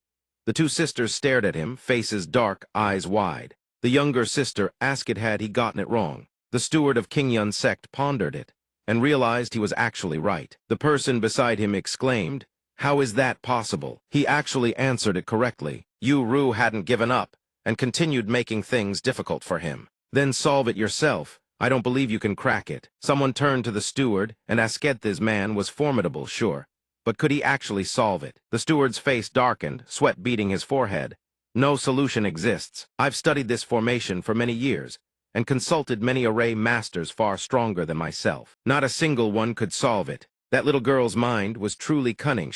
The two sisters stared at him, faces dark, eyes wide. The younger sister asked had he gotten it wrong. The steward of Qingyun Sect pondered it, and realized he was actually right. The person beside him exclaimed, how is that possible? He actually answered it correctly. Yu Ru hadn't given up, and continued making things difficult for him. Then solve it yourself. I don't believe you can crack it. Someone turned to the steward, and asked this man was formidable, sure. But could he actually solve it? The steward's face darkened, sweat beading his forehead. No solution exists. I've studied this formation for many years, and consulted many array masters far stronger than myself. Not a single one could solve it. That little girl's mind was truly cunning,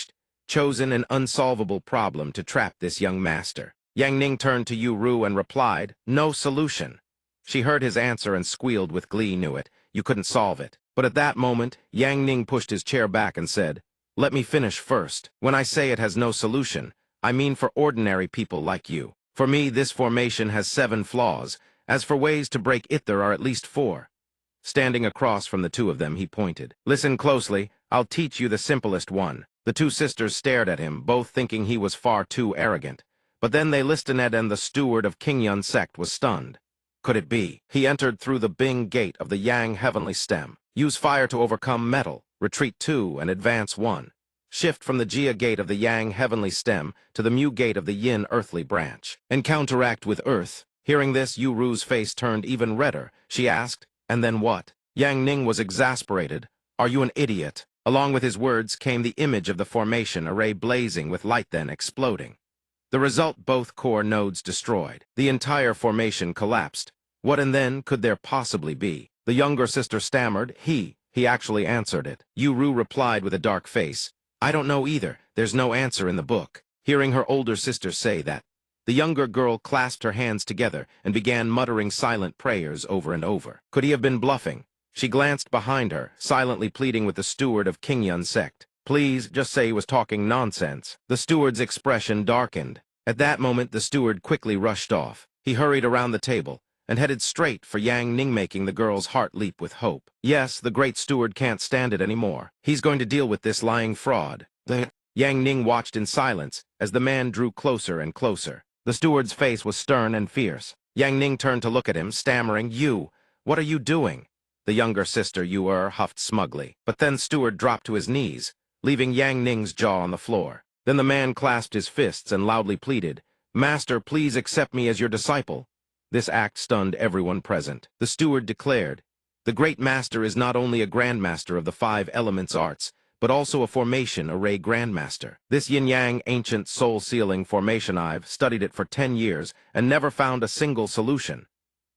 chosen an unsolvable problem to trap this young master. Yang Ning turned to Yu Ru and replied, no solution. She heard his answer and squealed with glee. Knew it. You couldn't solve it. But at that moment, Yang Ning pushed his chair back and said, let me finish first. When I say it has no solution, I mean for ordinary people like you. For me, this formation has 7 flaws. As for ways to break it, there are at least 4. Standing across from the two of them, he pointed. Listen closely, I'll teach you the simplest one. The two sisters stared at him, both thinking he was far too arrogant. But then they listened, and the steward of Qingyun Sect was stunned. Could it be? He entered through the Bing gate of the Yang heavenly stem. Use fire to overcome metal. Retreat 2 and advance 1. Shift from the Jia gate of the Yang heavenly stem to the Mu gate of the Yin earthly branch. And counteract with earth. Hearing this, Yu Ru's face turned even redder. She asked, and then what? Yang Ning was exasperated. Are you an idiot? Along with his words came the image of the formation array blazing with light, then exploding. The result, both core nodes destroyed. The entire formation collapsed. What and then could there possibly be? The younger sister stammered, He actually answered it. Yu Ru replied with a dark face, I don't know either. There's no answer in the book. Hearing her older sister say that, the younger girl clasped her hands together and began muttering silent prayers over and over. Could he have been bluffing? She glanced behind her, silently pleading with the steward of Qingyun Sect. Please, just say he was talking nonsense. The steward's expression darkened. At that moment, the steward quickly rushed off. He hurried around the table and headed straight for Yang Ning, making the girl's heart leap with hope. Yes, the great steward can't stand it anymore. He's going to deal with this lying fraud. Yang Ning watched in silence as the man drew closer and closer. The steward's face was stern and fierce. Yang Ning turned to look at him, stammering, "You, what are you doing?" The younger sister, huffed smugly. But then steward dropped to his knees, leaving Yang Ning's jaw on the floor. Then the man clasped his fists and loudly pleaded, "Master, please accept me as your disciple." This act stunned everyone present. The steward declared, "The great master is not only a grandmaster of the 5 elements arts, but also a formation array grandmaster. This yin-yang ancient soul-sealing formation, I've studied it for 10 years and never found a single solution."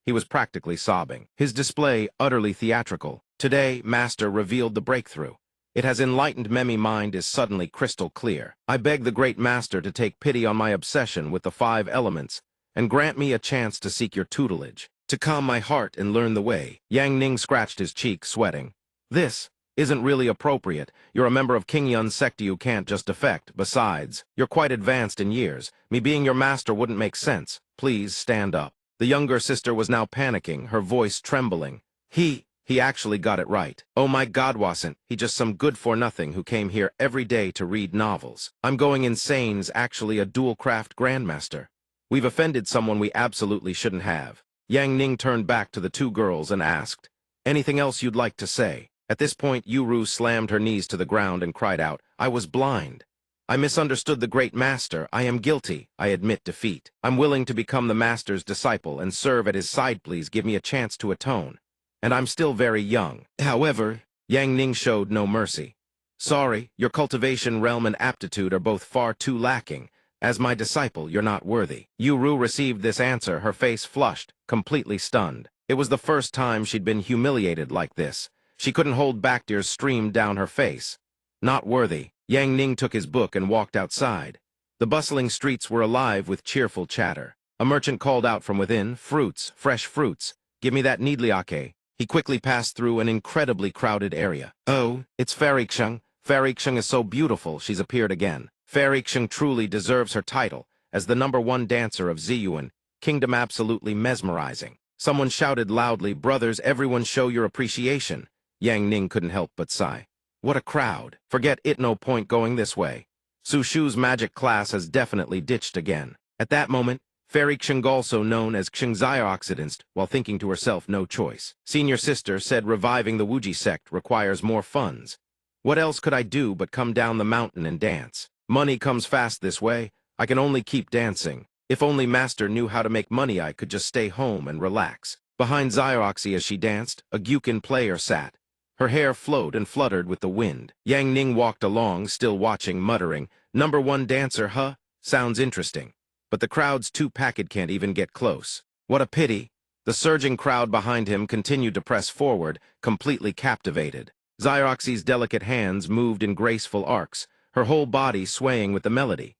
He was practically sobbing, his display utterly theatrical. Today, Master revealed the breakthrough. It has enlightened Memi mind is suddenly crystal clear. I beg the great master to take pity on my obsession with the 5 elements and grant me a chance to seek your tutelage, to calm my heart and learn the way. Yang Ning scratched his cheek, sweating. "This isn't really appropriate. You're a member of King Yun's Sect, you can't just defect. Besides, you're quite advanced in years. Me being your master wouldn't make sense. Please stand up." The younger sister was now panicking, her voice trembling. He actually got it right. Oh my God, wasn't he just some good-for-nothing who came here every day to read novels? I'm going insane's actually a dual-craft grandmaster. We've offended someone we absolutely shouldn't have. Yang Ning turned back to the 2 girls and asked, "Anything else you'd like to say?" At this point, Yuru slammed her knees to the ground and cried out, "I was blind. I misunderstood the great master. I am guilty. I admit defeat. I'm willing to become the master's disciple and serve at his side. Please give me a chance to atone. And I'm still very young." However, Yang Ning showed no mercy. "Sorry, your cultivation realm and aptitude are both far too lacking. As my disciple, you're not worthy." Yuru received this answer, her face flushed, completely stunned. It was the first time she'd been humiliated like this. She couldn't hold back, tears streamed down her face. Not worthy. Yang Ning took his book and walked outside. The bustling streets were alive with cheerful chatter. A merchant called out from within, "Fruits, fresh fruits. Give me that needliake." He quickly passed through an incredibly crowded area. "Oh, it's Fairyxing. Fairyxing is so beautiful," she's appeared again. Fairyxing truly deserves her title as the #1 dancer of Ziyuan, kingdom absolutely mesmerizing. Someone shouted loudly, "Brothers, everyone show your appreciation." Yang Ning couldn't help but sigh. What a crowd. Forget it, no point going this way. Su Shu's magic class has definitely ditched again. At that moment, Fairyxing, also known as Xingzioxidist, while thinking to herself, no choice. Senior sister said reviving the Wuji sect requires more funds. What else could I do but come down the mountain and dance? Money comes fast this way. I can only keep dancing. If only master knew how to make money, I could just stay home and relax. Behind Xioxi as she danced, a Gyukin player sat. Her hair flowed and fluttered with the wind. Yang Ning walked along, still watching, muttering, "#1 dancer, huh? Sounds interesting." But the crowd's too packed, can't even get close. What a pity. The surging crowd behind him continued to press forward, completely captivated. Xioxi's delicate hands moved in graceful arcs, her whole body swaying with the melody.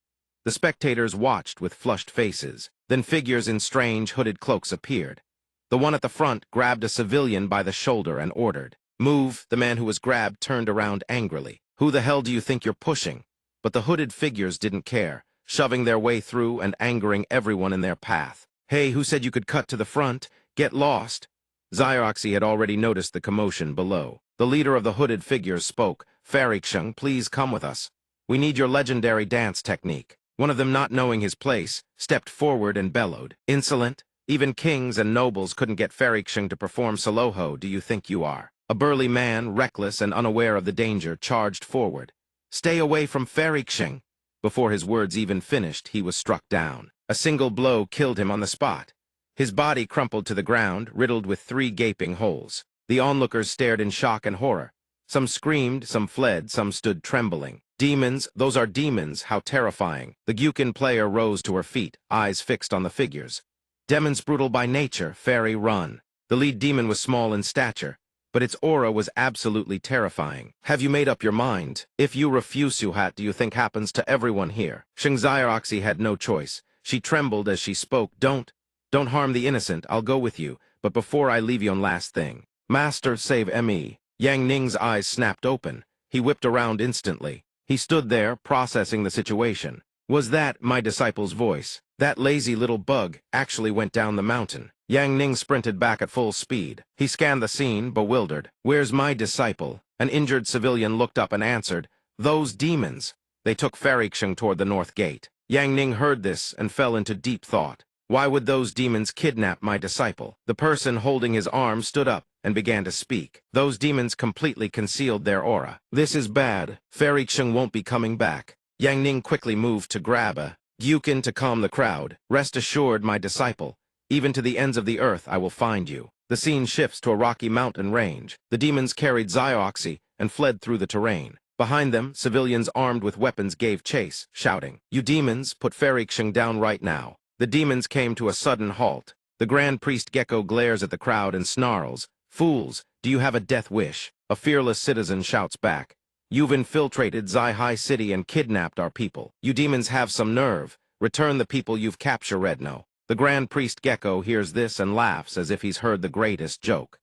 The spectators watched with flushed faces. Then figures in strange hooded cloaks appeared. The one at the front grabbed a civilian by the shoulder and ordered, "Move." The man who was grabbed turned around angrily. "Who the hell do you think you're pushing?" But the hooded figures didn't care, shoving their way through and angering everyone in their path. "Hey, who said you could cut to the front? Get lost." Xioxi had already noticed the commotion below. The leader of the hooded figures spoke, "Fairyxing, please come with us. We need your legendary dance technique." One of them, not knowing his place, stepped forward and bellowed, "Insolent? Even kings and nobles couldn't get Fairyxing to perform Soloho, do you think you are?" A burly man, reckless and unaware of the danger, charged forward. "Stay away from Fairyxing." Before his words even finished, he was struck down. A single blow killed him on the spot. His body crumpled to the ground, riddled with 3 gaping holes. The onlookers stared in shock and horror. Some screamed, some fled, some stood trembling. "Demons, those are demons, how terrifying." The Gyukin player rose to her feet, eyes fixed on the figures. "Demons brutal by nature, fairy run." The lead demon was small in stature, but its aura was absolutely terrifying. "Have you made up your mind? If you refuse, what do you think happens to everyone here?" Xingzioxi had no choice. She trembled as she spoke. Don't harm the innocent. I'll go with you, but before I leave you, on last thing. Master, save me." Yang Ning's eyes snapped open. He whipped around instantly. He stood there, processing the situation. Was that my disciple's voice? That lazy little bug actually went down the mountain. Yang Ning sprinted back at full speed. He scanned the scene, bewildered. Where's my disciple? An injured civilian looked up and answered, those demons. They took Feriksheng toward the north gate. Yang Ning heard this and fell into deep thought. Why would those demons kidnap my disciple? The person holding his arm stood up and began to speak. Those demons completely concealed their aura. This is bad. Feriksheng won't be coming back. Yang Ning quickly moved to grab a Gyukin to calm the crowd. Rest assured, my disciple. Even to the ends of the earth I will find you. The scene shifts to a rocky mountain range. The demons carried Zioxy and fled through the terrain. Behind them, civilians armed with weapons gave chase, shouting, you demons, put Feriksheng down right now. The demons came to a sudden halt. The Grand Priest Gecko glares at the crowd and snarls, fools, do you have a death wish? A fearless citizen shouts back, you've infiltrated Zai City and kidnapped our people. You demons have some nerve. Return the people you've captured, Redno. The Grand Priest Gecko hears this and laughs as if he's heard the greatest joke.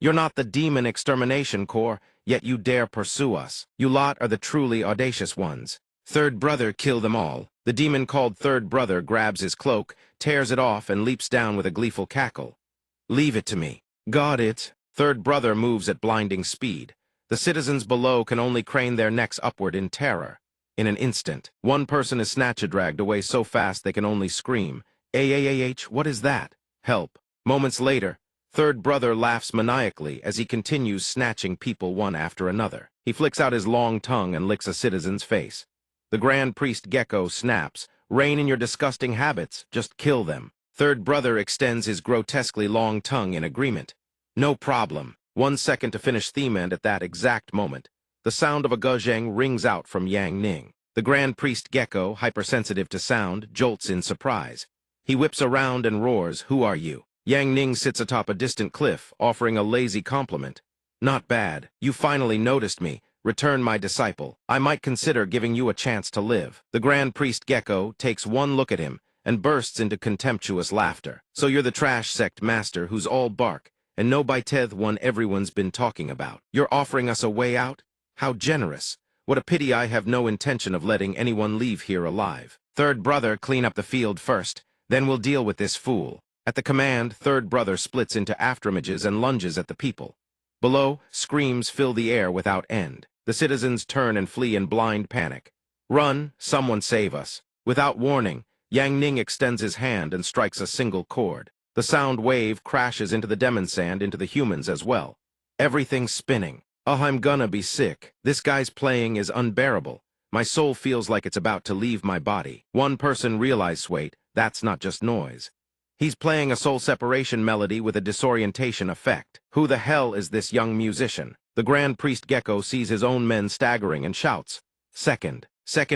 You're not the Demon Extermination Corps, yet you dare pursue us. You lot are the truly audacious ones. Third Brother, kill them all. The demon called Third Brother grabs his cloak, tears it off, and leaps down with a gleeful cackle. Leave it to me. Got it. Third Brother moves at blinding speed. The citizens below can only crane their necks upward in terror. In an instant, one person is dragged away so fast they can only scream, what is that? Help. Moments later, Third Brother laughs maniacally as he continues snatching people one after another. He flicks out his long tongue and licks a citizen's face. The Grand Priest Gecko snaps, rein in your disgusting habits, just kill them. Third Brother extends his grotesquely long tongue in agreement. No problem. 1 second to finish theme end at that exact moment. The sound of a guzheng rings out from Yang Ning. The Grand Priest Gecko, hypersensitive to sound, jolts in surprise. He whips around and roars, who are you? Yang Ning sits atop a distant cliff, offering a lazy compliment. Not bad. You finally noticed me. Return my disciple. I might consider giving you a chance to live. The Grand Priest Gecko takes one look at him and bursts into contemptuous laughter. So you're the trash sect master who's all bark, and no biteth one everyone's been talking about. You're offering us a way out? How generous. What a pity I have no intention of letting anyone leave here alive. Third Brother, clean up the field first. Then we'll deal with this fool. At the command, Third Brother splits into afterimages and lunges at the people. Below, screams fill the air without end. The citizens turn and flee in blind panic. Run, someone save us. Without warning, Yang Ning extends his hand and strikes a single chord. The sound wave crashes into the demon sand into the humans as well. Everything's spinning. Oh, I'm gonna be sick. This guy's playing is unbearable. My soul feels like it's about to leave my body. One person realized, wait, that's not just noise. He's playing a soul separation melody with a disorientation effect. Who the hell is this young musician? The Grand Priest Gecko sees his own men staggering and shouts, Second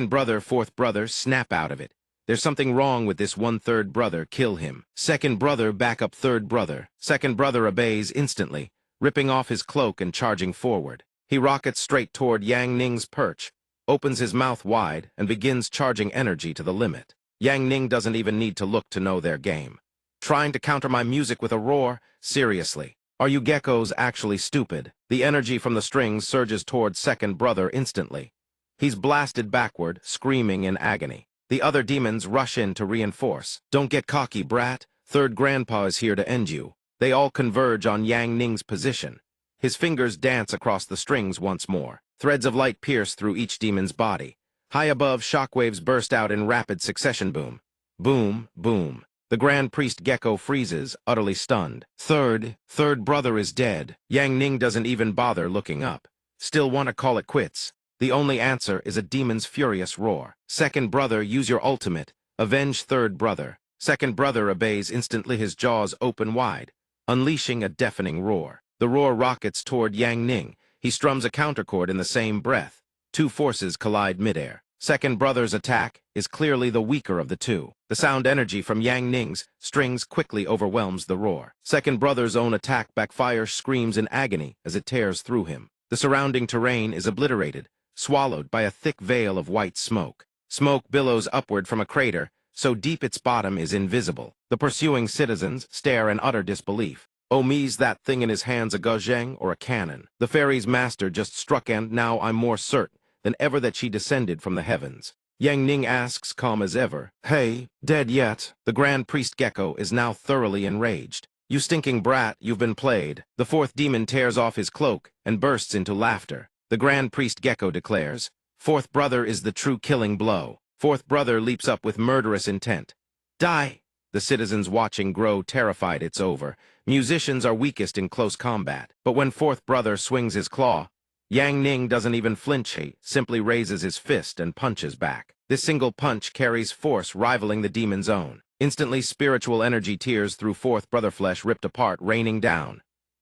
Brother, Fourth Brother, snap out of it. There's something wrong with this Third Brother, kill him. Second Brother, back up Third Brother. Second Brother obeys instantly, ripping off his cloak and charging forward. He rockets straight toward Yang Ning's perch, opens his mouth wide, and begins charging energy to the limit. Yang Ning doesn't even need to look to know their game. Trying to counter my music with a roar? Seriously. Are you geckos actually stupid? The energy from the strings surges towards Second Brother instantly. He's blasted backward, screaming in agony. The other demons rush in to reinforce. Don't get cocky, brat. Third Grandpa is here to end you. They all converge on Yang Ning's position. His fingers dance across the strings once more. Threads of light pierce through each demon's body. High above, shockwaves burst out in rapid succession boom. Boom, boom. The Grand Priest Gecko freezes, utterly stunned. Third Brother is dead. Yang Ning doesn't even bother looking up. Still want to call it quits. The only answer is a demon's furious roar. Second Brother, use your ultimate. Avenge Third Brother. Second Brother obeys instantly, his jaws open wide, unleashing a deafening roar. The roar rockets toward Yang Ning. He strums a counterchord in the same breath. Two forces collide midair. Second Brother's attack is clearly the weaker of the two. The sound energy from Yang Ning's strings quickly overwhelms the roar. Second Brother's own attack backfires, screams in agony as it tears through him. The surrounding terrain is obliterated, swallowed by a thick veil of white smoke. Smoke billows upward from a crater, so deep its bottom is invisible. The pursuing citizens stare in utter disbelief. Oh, me's that thing in his hands a guzheng or a cannon? The fairy's master just struck, and now I'm more certain than ever that she descended from the heavens. Yang Ning asks, calm as ever. Hey, dead yet? The Grand Priest Gecko is now thoroughly enraged. You stinking brat, you've been played. The fourth demon tears off his cloak and bursts into laughter. The Grand Priest Gecko declares, fourth brother is the true killing blow. Fourth brother leaps up with murderous intent. Die! The citizens watching grow terrified. It's over. Musicians are weakest in close combat. But when fourth brother swings his claw, Yang Ning doesn't even flinch. He simply raises his fist and punches back. This single punch carries force rivaling the demon's own. Instantly, spiritual energy tears through fourth brother flesh ripped apart, raining down.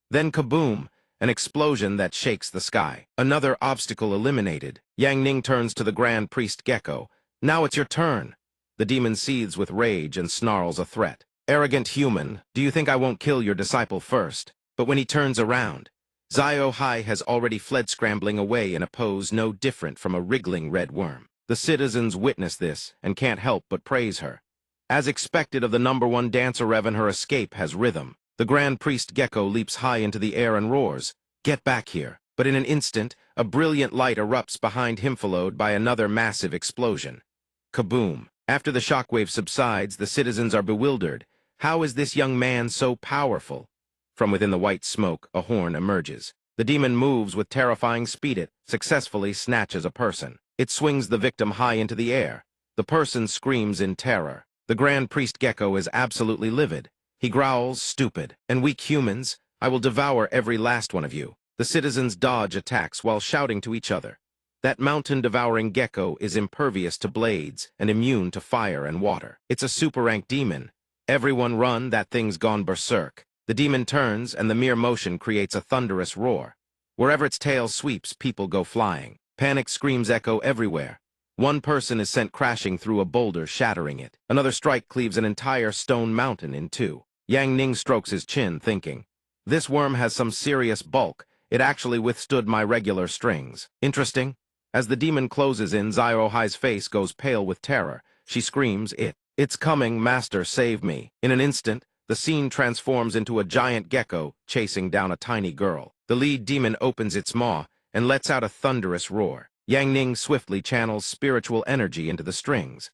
Then kaboom! An explosion that shakes the sky. Another obstacle eliminated. Yang Ning turns to the Grand Priest Gecko. Now it's your turn. The demon seethes with rage and snarls a threat. Arrogant human, do you think I won't kill your disciple first? But when he turns around, Zio Hai has already fled, scrambling away in a pose no different from a wriggling red worm. The citizens witness this and can't help but praise her. As expected of the #1 dancer, Revan, her escape has rhythm. The Grand Priest Gecko leaps high into the air and roars, "Get back here!" But in an instant, a brilliant light erupts behind him, followed by another massive explosion. Kaboom! After the shockwave subsides, the citizens are bewildered. How is this young man so powerful? From within the white smoke, a horn emerges. The demon moves with terrifying speed. It successfully snatches a person. It swings the victim high into the air. The person screams in terror. The Grand Priest Gecko is absolutely livid. He growls, "Stupid and weak humans, I will devour every last one of you." The citizens dodge attacks while shouting to each other. That mountain-devouring gecko is impervious to blades and immune to fire and water. It's a super-rank demon. Everyone run, that thing's gone berserk. The demon turns, and the mere motion creates a thunderous roar. Wherever its tail sweeps, people go flying. Panic screams echo everywhere. One person is sent crashing through a boulder, shattering it. Another strike cleaves an entire stone mountain in two. Yang Ning strokes his chin, thinking, this worm has some serious bulk. It actually withstood my regular strings. Interesting. As the demon closes in, Zio Hai's face goes pale with terror. She screams, It's coming, master, save me." In an instant, the scene transforms into a giant gecko chasing down a tiny girl. The lead demon opens its maw and lets out a thunderous roar. Yang Ning swiftly channels spiritual energy into the strings.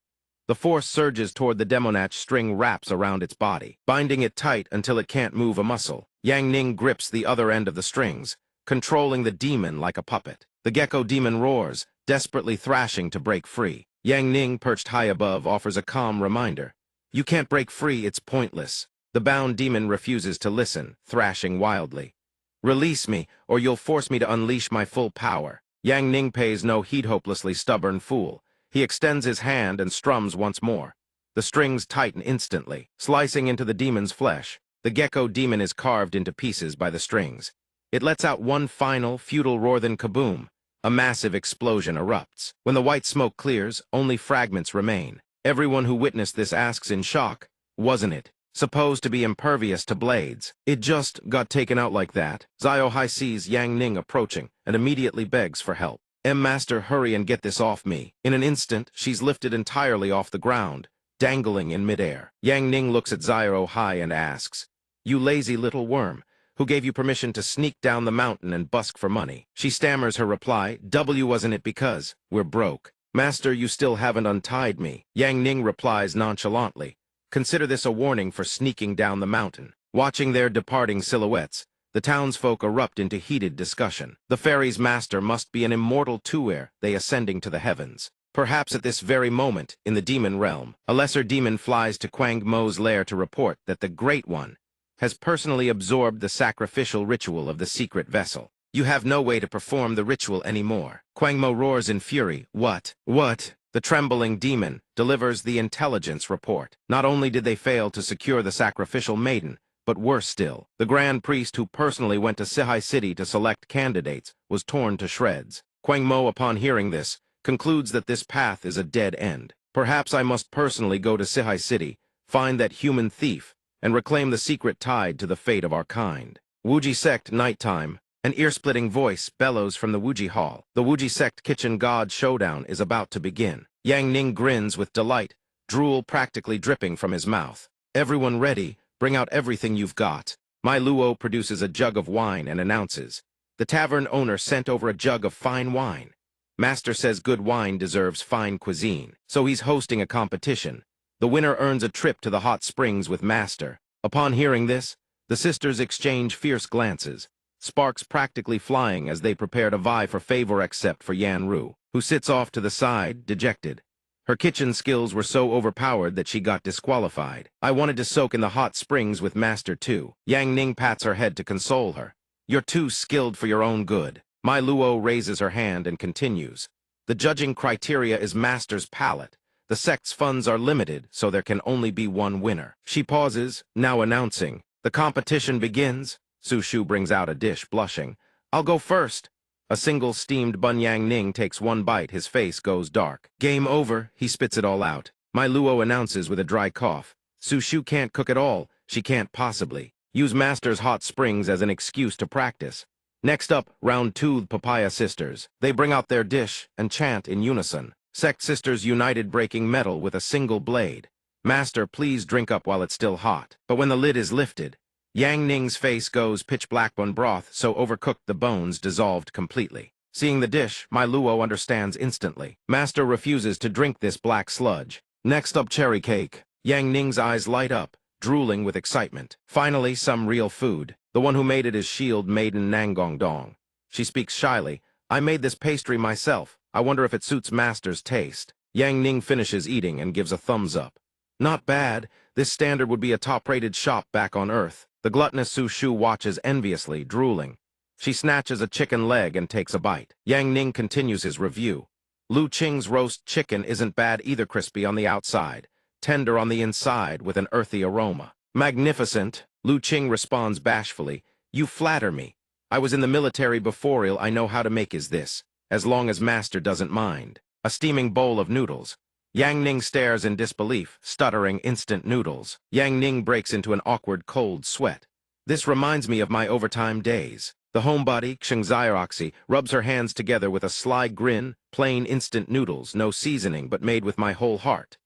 The force surges toward the demonach. String wraps around its body, binding it tight until it can't move a muscle. Yang Ning grips the other end of the strings, controlling the demon like a puppet. The gecko demon roars, desperately thrashing to break free. Yang Ning, perched high above, offers a calm reminder. "You can't break free, it's pointless." The bound demon refuses to listen, thrashing wildly. "Release me, or you'll force me to unleash my full power." Yang Ning pays no heed, hopelessly stubborn fool. He extends his hand and strums once more. The strings tighten instantly, slicing into the demon's flesh. The gecko demon is carved into pieces by the strings. It lets out one final, futile roar, then kaboom! A massive explosion erupts. When the white smoke clears, only fragments remain. Everyone who witnessed this asks in shock, wasn't it supposed to be impervious to blades? It just got taken out like that. Zio Hai sees Yang Ning approaching and immediately begs for help. Master, hurry and get this off me." In an instant, she's lifted entirely off the ground, dangling in midair. Yang Ning looks at Zio Hai and asks, "You lazy little worm, who gave you permission to sneak down the mountain and busk for money?" She stammers her reply, "Wasn't it because we're broke?" "Master, you still haven't untied me." Yang Ning replies nonchalantly, "Consider this a warning for sneaking down the mountain." Watching their departing silhouettes, the townsfolk erupt into heated discussion. The fairy's master must be an immortal tuer, they ascending to the heavens. Perhaps at this very moment, in the demon realm, a lesser demon flies to Quang Mo's lair to report that the Great One has personally absorbed the sacrificial ritual of the secret vessel. "You have no way to perform the ritual anymore." Quang Mo roars in fury. What? The trembling demon delivers the intelligence report. Not only did they fail to secure the sacrificial maiden, but worse still, the Grand Priest who personally went to Sihai City to select candidates was torn to shreds. Quang Mo, upon hearing this, concludes that this path is a dead end. "Perhaps I must personally go to Sihai City, find that human thief, and reclaim the secret tied to the fate of our kind." Wuji Sect, nighttime. An ear-splitting voice bellows from the Wuji Hall. The Wuji Sect kitchen god showdown is about to begin. Yang Ning grins with delight, drool practically dripping from his mouth. "Everyone ready? Bring out everything you've got." My Luo produces a jug of wine and announces, "The tavern owner sent over a jug of fine wine." Master says good wine deserves fine cuisine, so he's hosting a competition. The winner earns a trip to the hot springs with Master. Upon hearing this, the sisters exchange fierce glances, sparks practically flying as they prepare to vie for favor except for Yan-Ru, who sits off to the side, dejected. Her kitchen skills were so overpowered that she got disqualified. I wanted to soak in the hot springs with Master too. Yang Ning pats her head to console her. You're too skilled for your own good. Mai Luo raises her hand and continues. The judging criteria is Master's palate. The sect's funds are limited, so there can only be one winner. She pauses, now announcing. The competition begins. Su Shu brings out a dish, blushing. I'll go first. A single steamed bun. Yang Ning takes one bite, his face goes dark. Game over, he spits it all out. Mai Luo announces with a dry cough. Su Shu can't cook at all, she can't possibly. Use Master's hot springs as an excuse to practice. Next up, round 2, the Papaya sisters. They bring out their dish and chant in unison. Sect sisters united, breaking metal with a single blade. Master, please drink up while it's still hot. But when the lid is lifted, Yang Ning's face goes pitch black. Bone broth so overcooked the bones dissolved completely. Seeing the dish, Mai Luo understands instantly. Master refuses to drink this black sludge. Next up, cherry cake. Yang Ning's eyes light up, drooling with excitement. Finally, some real food. The one who made it is Shield Maiden Nangong Dong. She speaks shyly. I made this pastry myself. I wonder if it suits Master's taste. Yang Ning finishes eating and gives a thumbs up. Not bad. This standard would be a top-rated shop back on Earth. The gluttonous Su Shu watches enviously, drooling. She snatches a chicken leg and takes a bite. Yang Ning continues his review. Lu Qing's roast chicken isn't bad either, crispy on the outside, tender on the inside with an earthy aroma. Magnificent, Lu Qing responds bashfully. You flatter me. I was in the military before. I know how to make is this, as long as Master doesn't mind. A steaming bowl of noodles. Yang Ning stares in disbelief, stuttering instant noodles. Yang Ning breaks into an awkward cold sweat. This reminds me of my overtime days. The homebody, Xingzioxi, rubs her hands together with a sly grin, plain instant noodles, no seasoning, but made with my whole heart.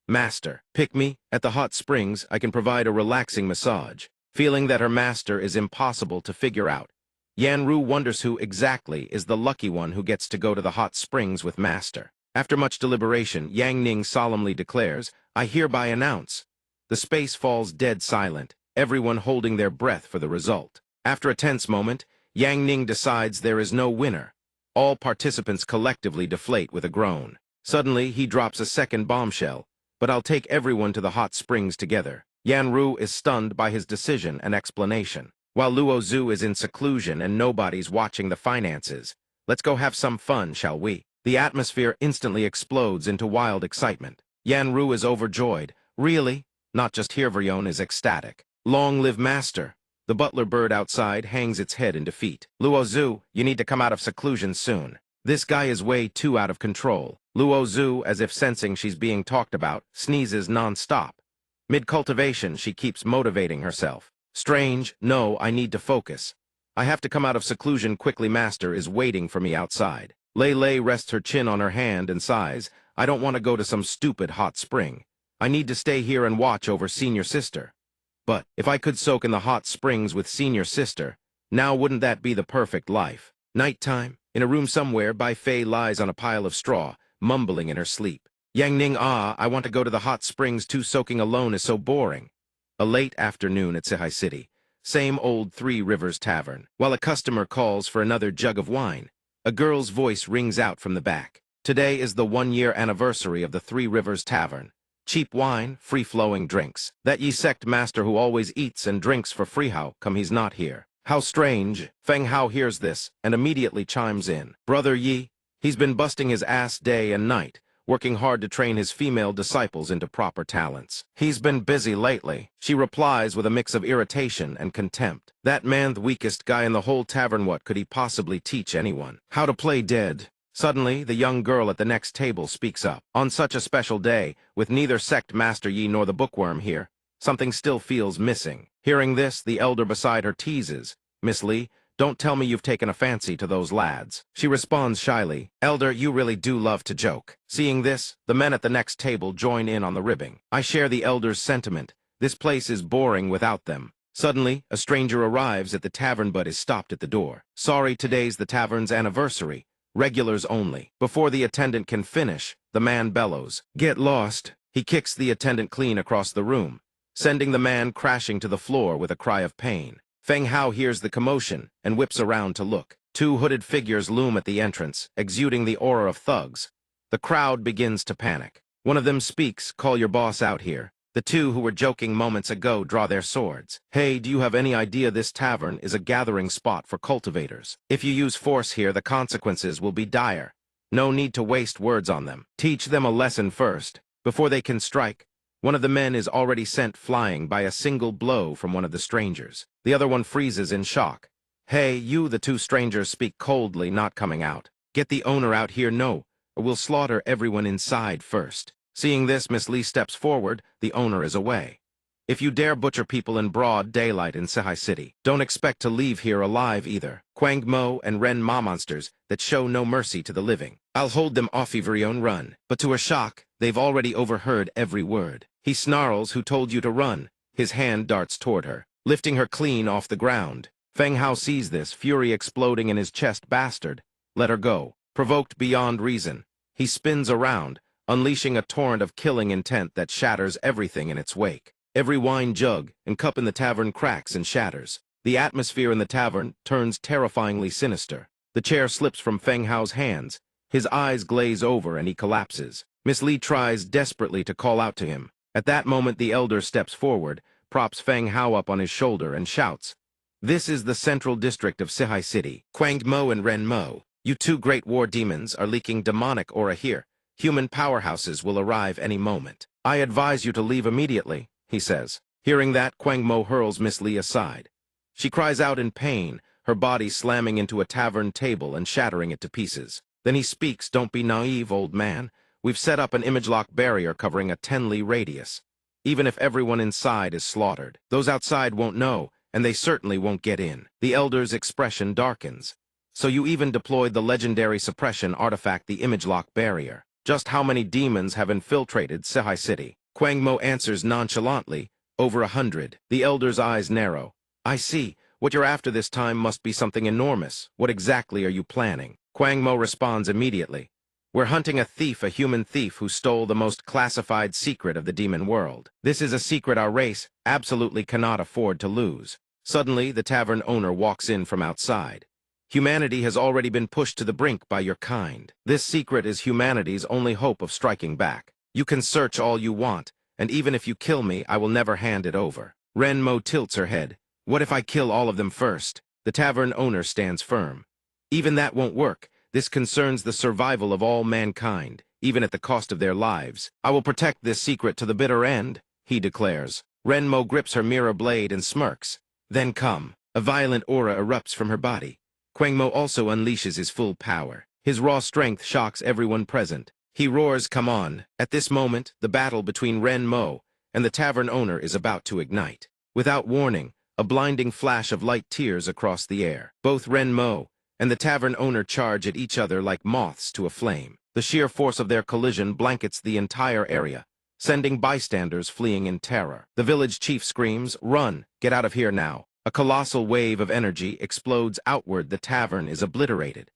Master, pick me. At the hot springs, I can provide a relaxing massage. Feeling that her master is impossible to figure out, Yan-Ru wonders who exactly is the lucky one who gets to go to the hot springs with Master. After much deliberation, Yang Ning solemnly declares, I hereby announce. The space falls dead silent, everyone holding their breath for the result. After a tense moment, Yang Ning decides there is no winner. All participants collectively deflate with a groan. Suddenly, he drops a second bombshell. But I'll take everyone to the hot springs together. Yan-Ru is stunned by his decision and explanation. While Luo Zhu is in seclusion and nobody's watching the finances. Let's go have some fun, shall we? The atmosphere instantly explodes into wild excitement. Yan-Ru is overjoyed. Really? Not just Hirverion is ecstatic. Long live Master. The butler bird outside hangs its head in defeat. Luo Zhu, you need to come out of seclusion soon. This guy is way too out of control. Luo Zhu, as if sensing she's being talked about, sneezes non-stop. Mid-cultivation, she keeps motivating herself. Strange, no, I need to focus. I have to come out of seclusion quickly. Master is waiting for me outside. Lei Lei rests her chin on her hand and sighs. I don't want to go to some stupid hot spring. I need to stay here and watch over senior sister. But if I could soak in the hot springs with senior sister, now wouldn't that be the perfect life? Nighttime, in a room somewhere, Bai Fei lies on a pile of straw, mumbling in her sleep. Yang Ning, I want to go to the hot springs too. Soaking alone is so boring. A late afternoon at Sihai City. Same old Three Rivers Tavern. While a customer calls for another jug of wine, a girl's voice rings out from the back. Today is the 1-year anniversary of the Three Rivers Tavern. Cheap wine, free-flowing drinks. That ye Sect master who always eats and drinks for free, how come he's not here? How strange. Feng Hao hears this and immediately chimes in. Brother Yi, he's been busting his ass day and night, working hard to train his female disciples into proper talents. He's been busy lately, she replies with a mix of irritation and contempt. That man, the weakest guy in the whole tavern, what could he possibly teach anyone? How to play dead. Suddenly, the young girl at the next table speaks up. On such a special day, with neither Sect Master Yi nor the bookworm here, something still feels missing. Hearing this, the elder beside her teases, Miss Li, don't tell me you've taken a fancy to those lads. She responds shyly, Elder, you really do love to joke. Seeing this, the men at the next table join in on the ribbing. I share the elder's sentiment. This place is boring without them. Suddenly, a stranger arrives at the tavern but is stopped at the door. Sorry, today's the tavern's anniversary. regulars only. Before the attendant can finish, the man bellows, "Get lost!" He kicks the attendant clean across the room, sending the man crashing to the floor with a cry of pain. Feng Hao hears the commotion and whips around to look. Two hooded figures loom at the entrance, exuding the aura of thugs. The crowd begins to panic. One of them speaks, "Call your boss out here." The two who were joking moments ago draw their swords. "Hey, do you have any idea this tavern is a gathering spot for cultivators? If you use force here, the consequences will be dire. No need to waste words on them. Teach them a lesson first." Before they can strike, one of the men is already sent flying by a single blow from one of the strangers. The other one freezes in shock. "Hey, you," the two strangers speak coldly, not coming out. "Get the owner out here, no, or we'll slaughter everyone inside first." Seeing this, Miss Lee steps forward. The owner is away. "If you dare butcher people in broad daylight in Sehai City, don't expect to leave here alive either. Kwang Mo and Ren Ma monsters that show no mercy to the living. I'll hold them off Ivrion run." But to her shock, they've already overheard every word. He snarls, "Who told you to run?" His hand darts toward her, lifting her clean off the ground. Feng Hao sees this, fury exploding in his chest. "Bastard, let her go." Provoked beyond reason, he spins around, unleashing a torrent of killing intent that shatters everything in its wake. Every wine jug and cup in the tavern cracks and shatters. The atmosphere in the tavern turns terrifyingly sinister. The chair slips from Feng Hao's hands. His eyes glaze over and he collapses. Miss Lee tries desperately to call out to him. At that moment, the elder steps forward, props Feng Hao up on his shoulder, and shouts, "This is the central district of Sehai City. Kwang Mo and Ren Mo, you two great war demons are leaking demonic aura here. Human powerhouses will arrive any moment. I advise you to leave immediately," he says. Hearing that, Kwang Mo hurls Miss Lee aside. She cries out in pain, her body slamming into a tavern table and shattering it to pieces. Then he speaks, "Don't be naive, old man. We've set up an image lock barrier covering a 10-li radius. Even if everyone inside is slaughtered, those outside won't know, and they certainly won't get in." The elder's expression darkens. "So you even deployed the legendary suppression artifact, the image lock barrier. Just how many demons have infiltrated Sehai City?" Kwang Mo answers nonchalantly, "Over 100. The elder's eyes narrow. "I see. What you're after this time must be something enormous. What exactly are you planning?" Kwang Mo responds immediately, "We're hunting a thief, a human thief who stole the most classified secret of the demon world. This is a secret our race absolutely cannot afford to lose." Suddenly, the tavern owner walks in from outside. "Humanity has already been pushed to the brink by your kind. This secret is humanity's only hope of striking back. You can search all you want, and even if you kill me, I will never hand it over." Ren Mo tilts her head. "What if I kill all of them first?" The tavern owner stands firm. "Even that won't work. This concerns the survival of all mankind, even at the cost of their lives. I will protect this secret to the bitter end," he declares. Ren Mo grips her mirror blade and smirks. "Then come." A violent aura erupts from her body. Kwang Mo also unleashes his full power. His raw strength shocks everyone present. He roars, "Come on." At this moment, the battle between Ren Mo and the tavern owner is about to ignite. Without warning, a blinding flash of light tears across the air. Both Ren Mo and the tavern owner charge at each other like moths to a flame. The sheer force of their collision blankets the entire area, sending bystanders fleeing in terror. The village chief screams, "Run! Get out of here now!" A colossal wave of energy explodes outward. The tavern is obliterated.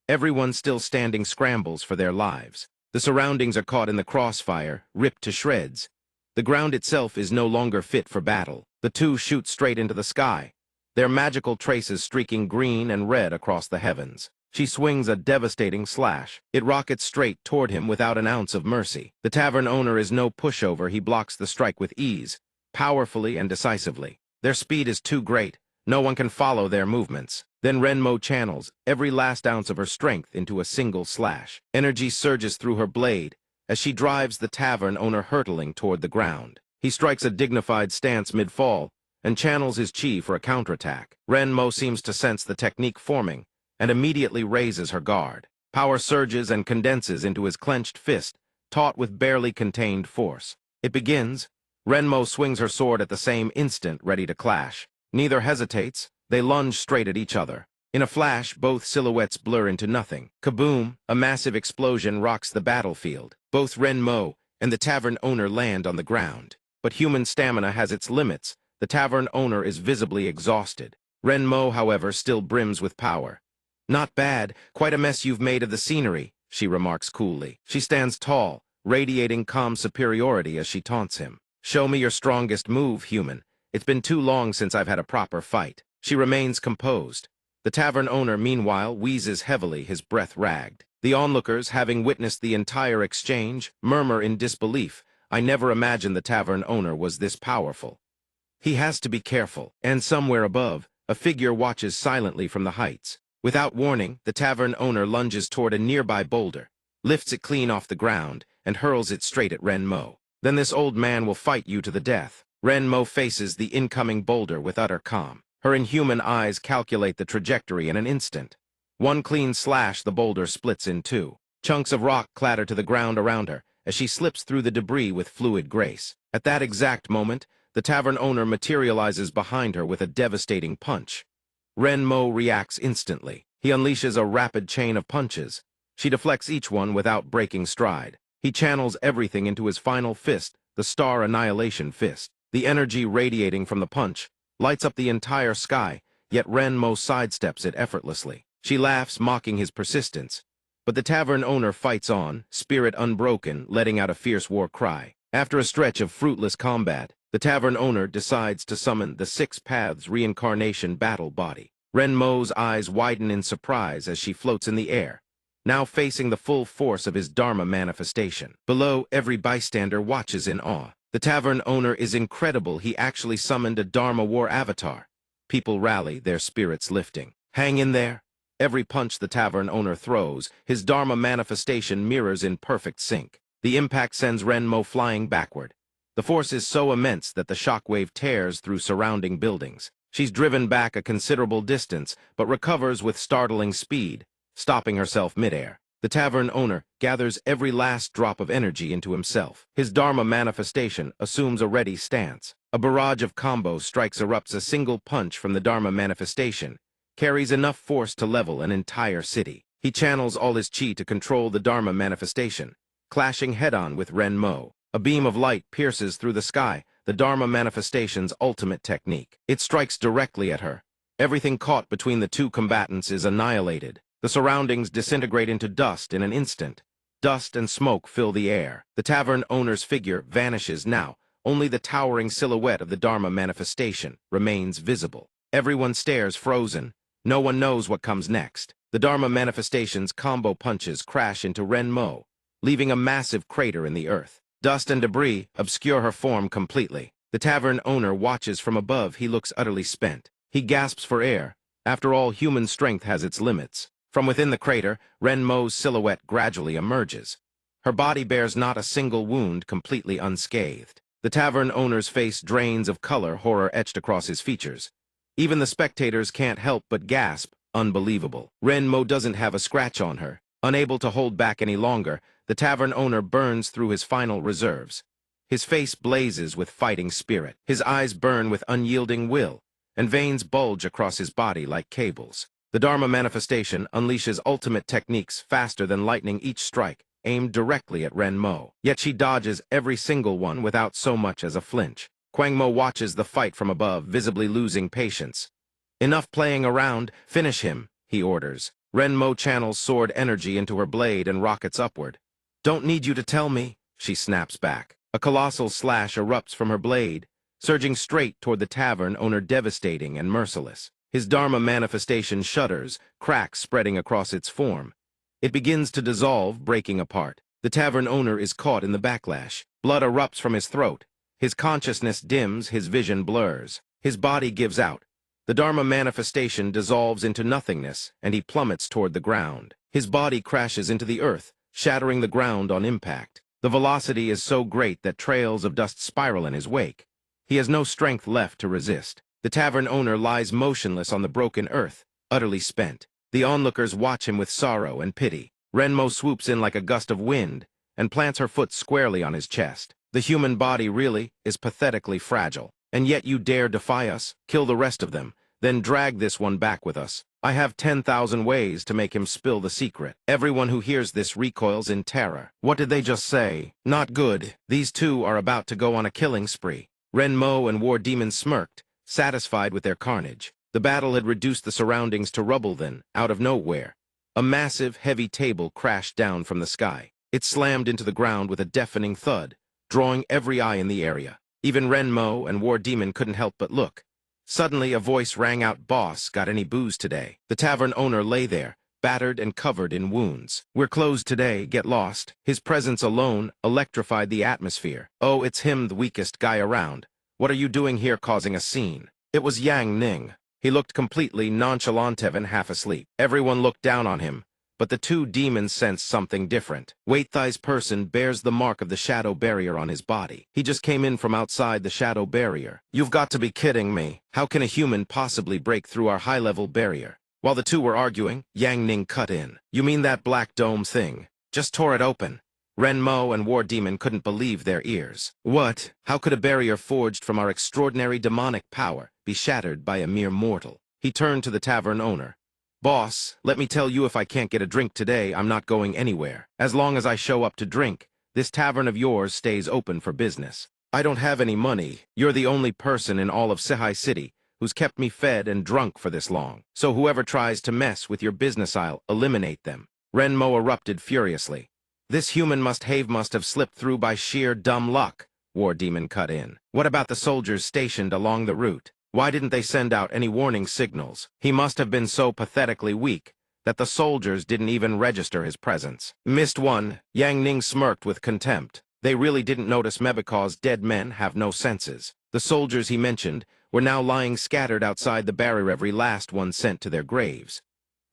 Everyone still standing scrambles for their lives. The surroundings are caught in the crossfire, ripped to shreds. The ground itself is no longer fit for battle. The two shoot straight into the sky, their magical traces streaking green and red across the heavens. She swings a devastating slash. It rockets straight toward him without an ounce of mercy. The tavern owner is no pushover. He blocks the strike with ease, powerfully and decisively. Their speed is too great. No one can follow their movements. Then Ren Mo channels every last ounce of her strength into a single slash. Energy surges through her blade as she drives the tavern owner hurtling toward the ground. He strikes a dignified stance mid-fall and channels his chi for a counterattack. Ren Mo seems to sense the technique forming and immediately raises her guard. Power surges and condenses into his clenched fist, taut with barely contained force. It begins. Ren Mo swings her sword at the same instant, ready to clash. Neither hesitates. They lunge straight at each other. In a flash, both silhouettes blur into nothing. Kaboom! A massive explosion rocks the battlefield. Both Ren Mo and the tavern owner land on the ground. But human stamina has its limits. The tavern owner is visibly exhausted. Ren Mo, however, still brims with power. Not bad, quite a mess you've made of the scenery, she remarks coolly. She stands tall, radiating calm superiority as she taunts him. Show me your strongest move, human. It's been too long since I've had a proper fight. She remains composed. The tavern owner, meanwhile, wheezes heavily, his breath ragged. The onlookers, having witnessed the entire exchange, murmur in disbelief. I never imagined the tavern owner was this powerful. He has to be careful, and somewhere above, a figure watches silently from the heights. Without warning, the tavern owner lunges toward a nearby boulder, lifts it clean off the ground, and hurls it straight at Ren Mo. Then this old man will fight you to the death. Ren Mo faces the incoming boulder with utter calm. Her inhuman eyes calculate the trajectory in an instant. One clean slash, the boulder splits in two. Chunks of rock clatter to the ground around her as she slips through the debris with fluid grace. At that exact moment, the tavern owner materializes behind her with a devastating punch. Ren Mo reacts instantly. He unleashes a rapid chain of punches. She deflects each one without breaking stride. He channels everything into his final fist, the Star Annihilation Fist. The energy radiating from the punch lights up the entire sky, yet Ren Mo sidesteps it effortlessly. She laughs, mocking his persistence. But the tavern owner fights on, spirit unbroken, letting out a fierce war cry. After a stretch of fruitless combat, the tavern owner decides to summon the Six Paths Reincarnation Battle Body. Ren Mo's eyes widen in surprise as she floats in the air, now facing the full force of his Dharma manifestation. Below, every bystander watches in awe. The tavern owner is incredible. He actually summoned a Dharma war avatar. People rally, their spirits lifting. Hang in there. Every punch the tavern owner throws, his Dharma manifestation mirrors in perfect sync. The impact sends Ren Mo flying backward. The force is so immense that the shockwave tears through surrounding buildings. She's driven back a considerable distance, but recovers with startling speed, stopping herself midair. The tavern owner gathers every last drop of energy into himself. His Dharma manifestation assumes a ready stance. A barrage of combos strikes erupts. A single punch from the Dharma manifestation carries enough force to level an entire city. He channels all his chi to control the Dharma manifestation, clashing head-on with Ren Mo. A beam of light pierces through the sky, the Dharma manifestation's ultimate technique. It strikes directly at her. Everything caught between the two combatants is annihilated. The surroundings disintegrate into dust in an instant. Dust and smoke fill the air. The tavern owner's figure vanishes now. Only the towering silhouette of the Dharma manifestation remains visible. Everyone stares frozen. No one knows what comes next. The Dharma manifestation's combo punches crash into Ren Mo, leaving a massive crater in the earth. Dust and debris obscure her form completely. The tavern owner watches from above. He looks utterly spent. He gasps for air. After all, human strength has its limits. From within the crater, Ren Mo's silhouette gradually emerges. Her body bears not a single wound, completely unscathed. The tavern owner's face drains of color, horror etched across his features. Even the spectators can't help but gasp, unbelievable. Ren Mo doesn't have a scratch on her. Unable to hold back any longer, the tavern owner burns through his final reserves. His face blazes with fighting spirit. His eyes burn with unyielding will, and veins bulge across his body like cables. The Dharma manifestation unleashes ultimate techniques faster than lightning, each strike aimed directly at Ren Mo. Yet she dodges every single one without so much as a flinch. Quang Mo watches the fight from above, visibly losing patience. Enough playing around, finish him, he orders. Ren Mo channels sword energy into her blade and rockets upward. Don't need you to tell me, she snaps back. A colossal slash erupts from her blade, surging straight toward the tavern owner, devastating and merciless. His Dharma manifestation shudders, cracks spreading across its form. It begins to dissolve, breaking apart. The tavern owner is caught in the backlash. Blood erupts from his throat. His consciousness dims, his vision blurs. His body gives out. The Dharma manifestation dissolves into nothingness, and he plummets toward the ground. His body crashes into the earth, shattering the ground on impact. The velocity is so great that trails of dust spiral in his wake. He has no strength left to resist. The tavern owner lies motionless on the broken earth, utterly spent. The onlookers watch him with sorrow and pity. Ren Mo swoops in like a gust of wind and plants her foot squarely on his chest. The human body really is pathetically fragile. And yet you dare defy us, kill the rest of them, then drag this one back with us. I have 10,000 ways to make him spill the secret. Everyone who hears this recoils in terror. What did they just say? Not good. These two are about to go on a killing spree. Ren Mo and War Demon smirked, satisfied with their carnage. The battle had reduced the surroundings to rubble then, out of nowhere. A massive, heavy table crashed down from the sky. It slammed into the ground with a deafening thud, drawing every eye in the area. Even Renmo and War Demon couldn't help but look. Suddenly, a voice rang out, "Boss, got any booze today?" The tavern owner lay there, battered and covered in wounds. "We're closed today, get lost." His presence alone electrified the atmosphere. "Oh, it's him, the weakest guy around. What are you doing here causing a scene?" It was Yang Ning. He looked completely nonchalant, even half asleep. Everyone looked down on him, but the two demons sensed something different. Waithi's person bears the mark of the shadow barrier on his body. He just came in from outside the shadow barrier. "You've got to be kidding me. How can a human possibly break through our high-level barrier?" While the two were arguing, Yang Ning cut in. "You mean that black dome thing? Just tore it open." Renmo and War Demon couldn't believe their ears. "What? How could a barrier forged from our extraordinary demonic power be shattered by a mere mortal?" He turned to the tavern owner. "Boss, let me tell you, if I can't get a drink today, I'm not going anywhere. As long as I show up to drink, this tavern of yours stays open for business. I don't have any money. You're the only person in all of Sehai City who's kept me fed and drunk for this long. So whoever tries to mess with your business, I'll eliminate them." Renmo erupted furiously. "This human must have slipped through by sheer dumb luck," War Demon cut in. "What about the soldiers stationed along the route? Why didn't they send out any warning signals? He must have been so pathetically weak that the soldiers didn't even register his presence." "Missed one," Yang Ning smirked with contempt. "They really didn't notice me because dead men have no senses." The soldiers he mentioned were now lying scattered outside the barrier, every last one sent to their graves.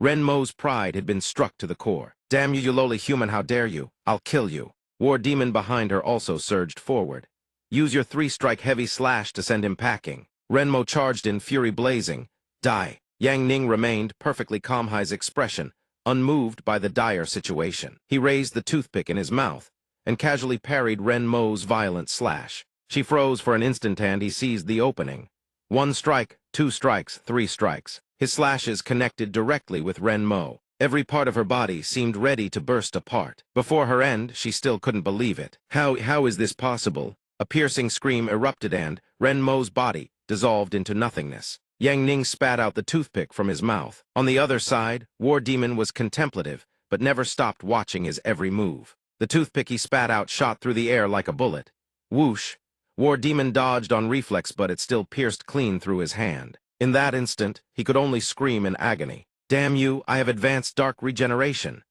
Renmo's pride had been struck to the core. "Damn you, you lowly human, how dare you? I'll kill you." War Demon behind her also surged forward. "Use your 3-strike heavy slash to send him packing." Renmo charged in, fury blazing. "Die." Yang Ning remained perfectly calm, his expression unmoved by the dire situation. He raised the toothpick in his mouth and casually parried Renmo's violent slash. She froze for an instant and he seized the opening. 1 strike, 2 strikes, 3 strikes. His slashes connected directly with Renmo. Every part of her body seemed ready to burst apart. Before her end, she still couldn't believe it. How is this possible?" A piercing scream erupted and Renmo's body dissolved into nothingness. Yang Ning spat out the toothpick from his mouth. On the other side, War Demon was contemplative, but never stopped watching his every move. The toothpick he spat out shot through the air like a bullet. Whoosh! War Demon dodged on reflex, but it still pierced clean through his hand. In that instant, he could only scream in agony. "Damn you, I have advanced dark regeneration."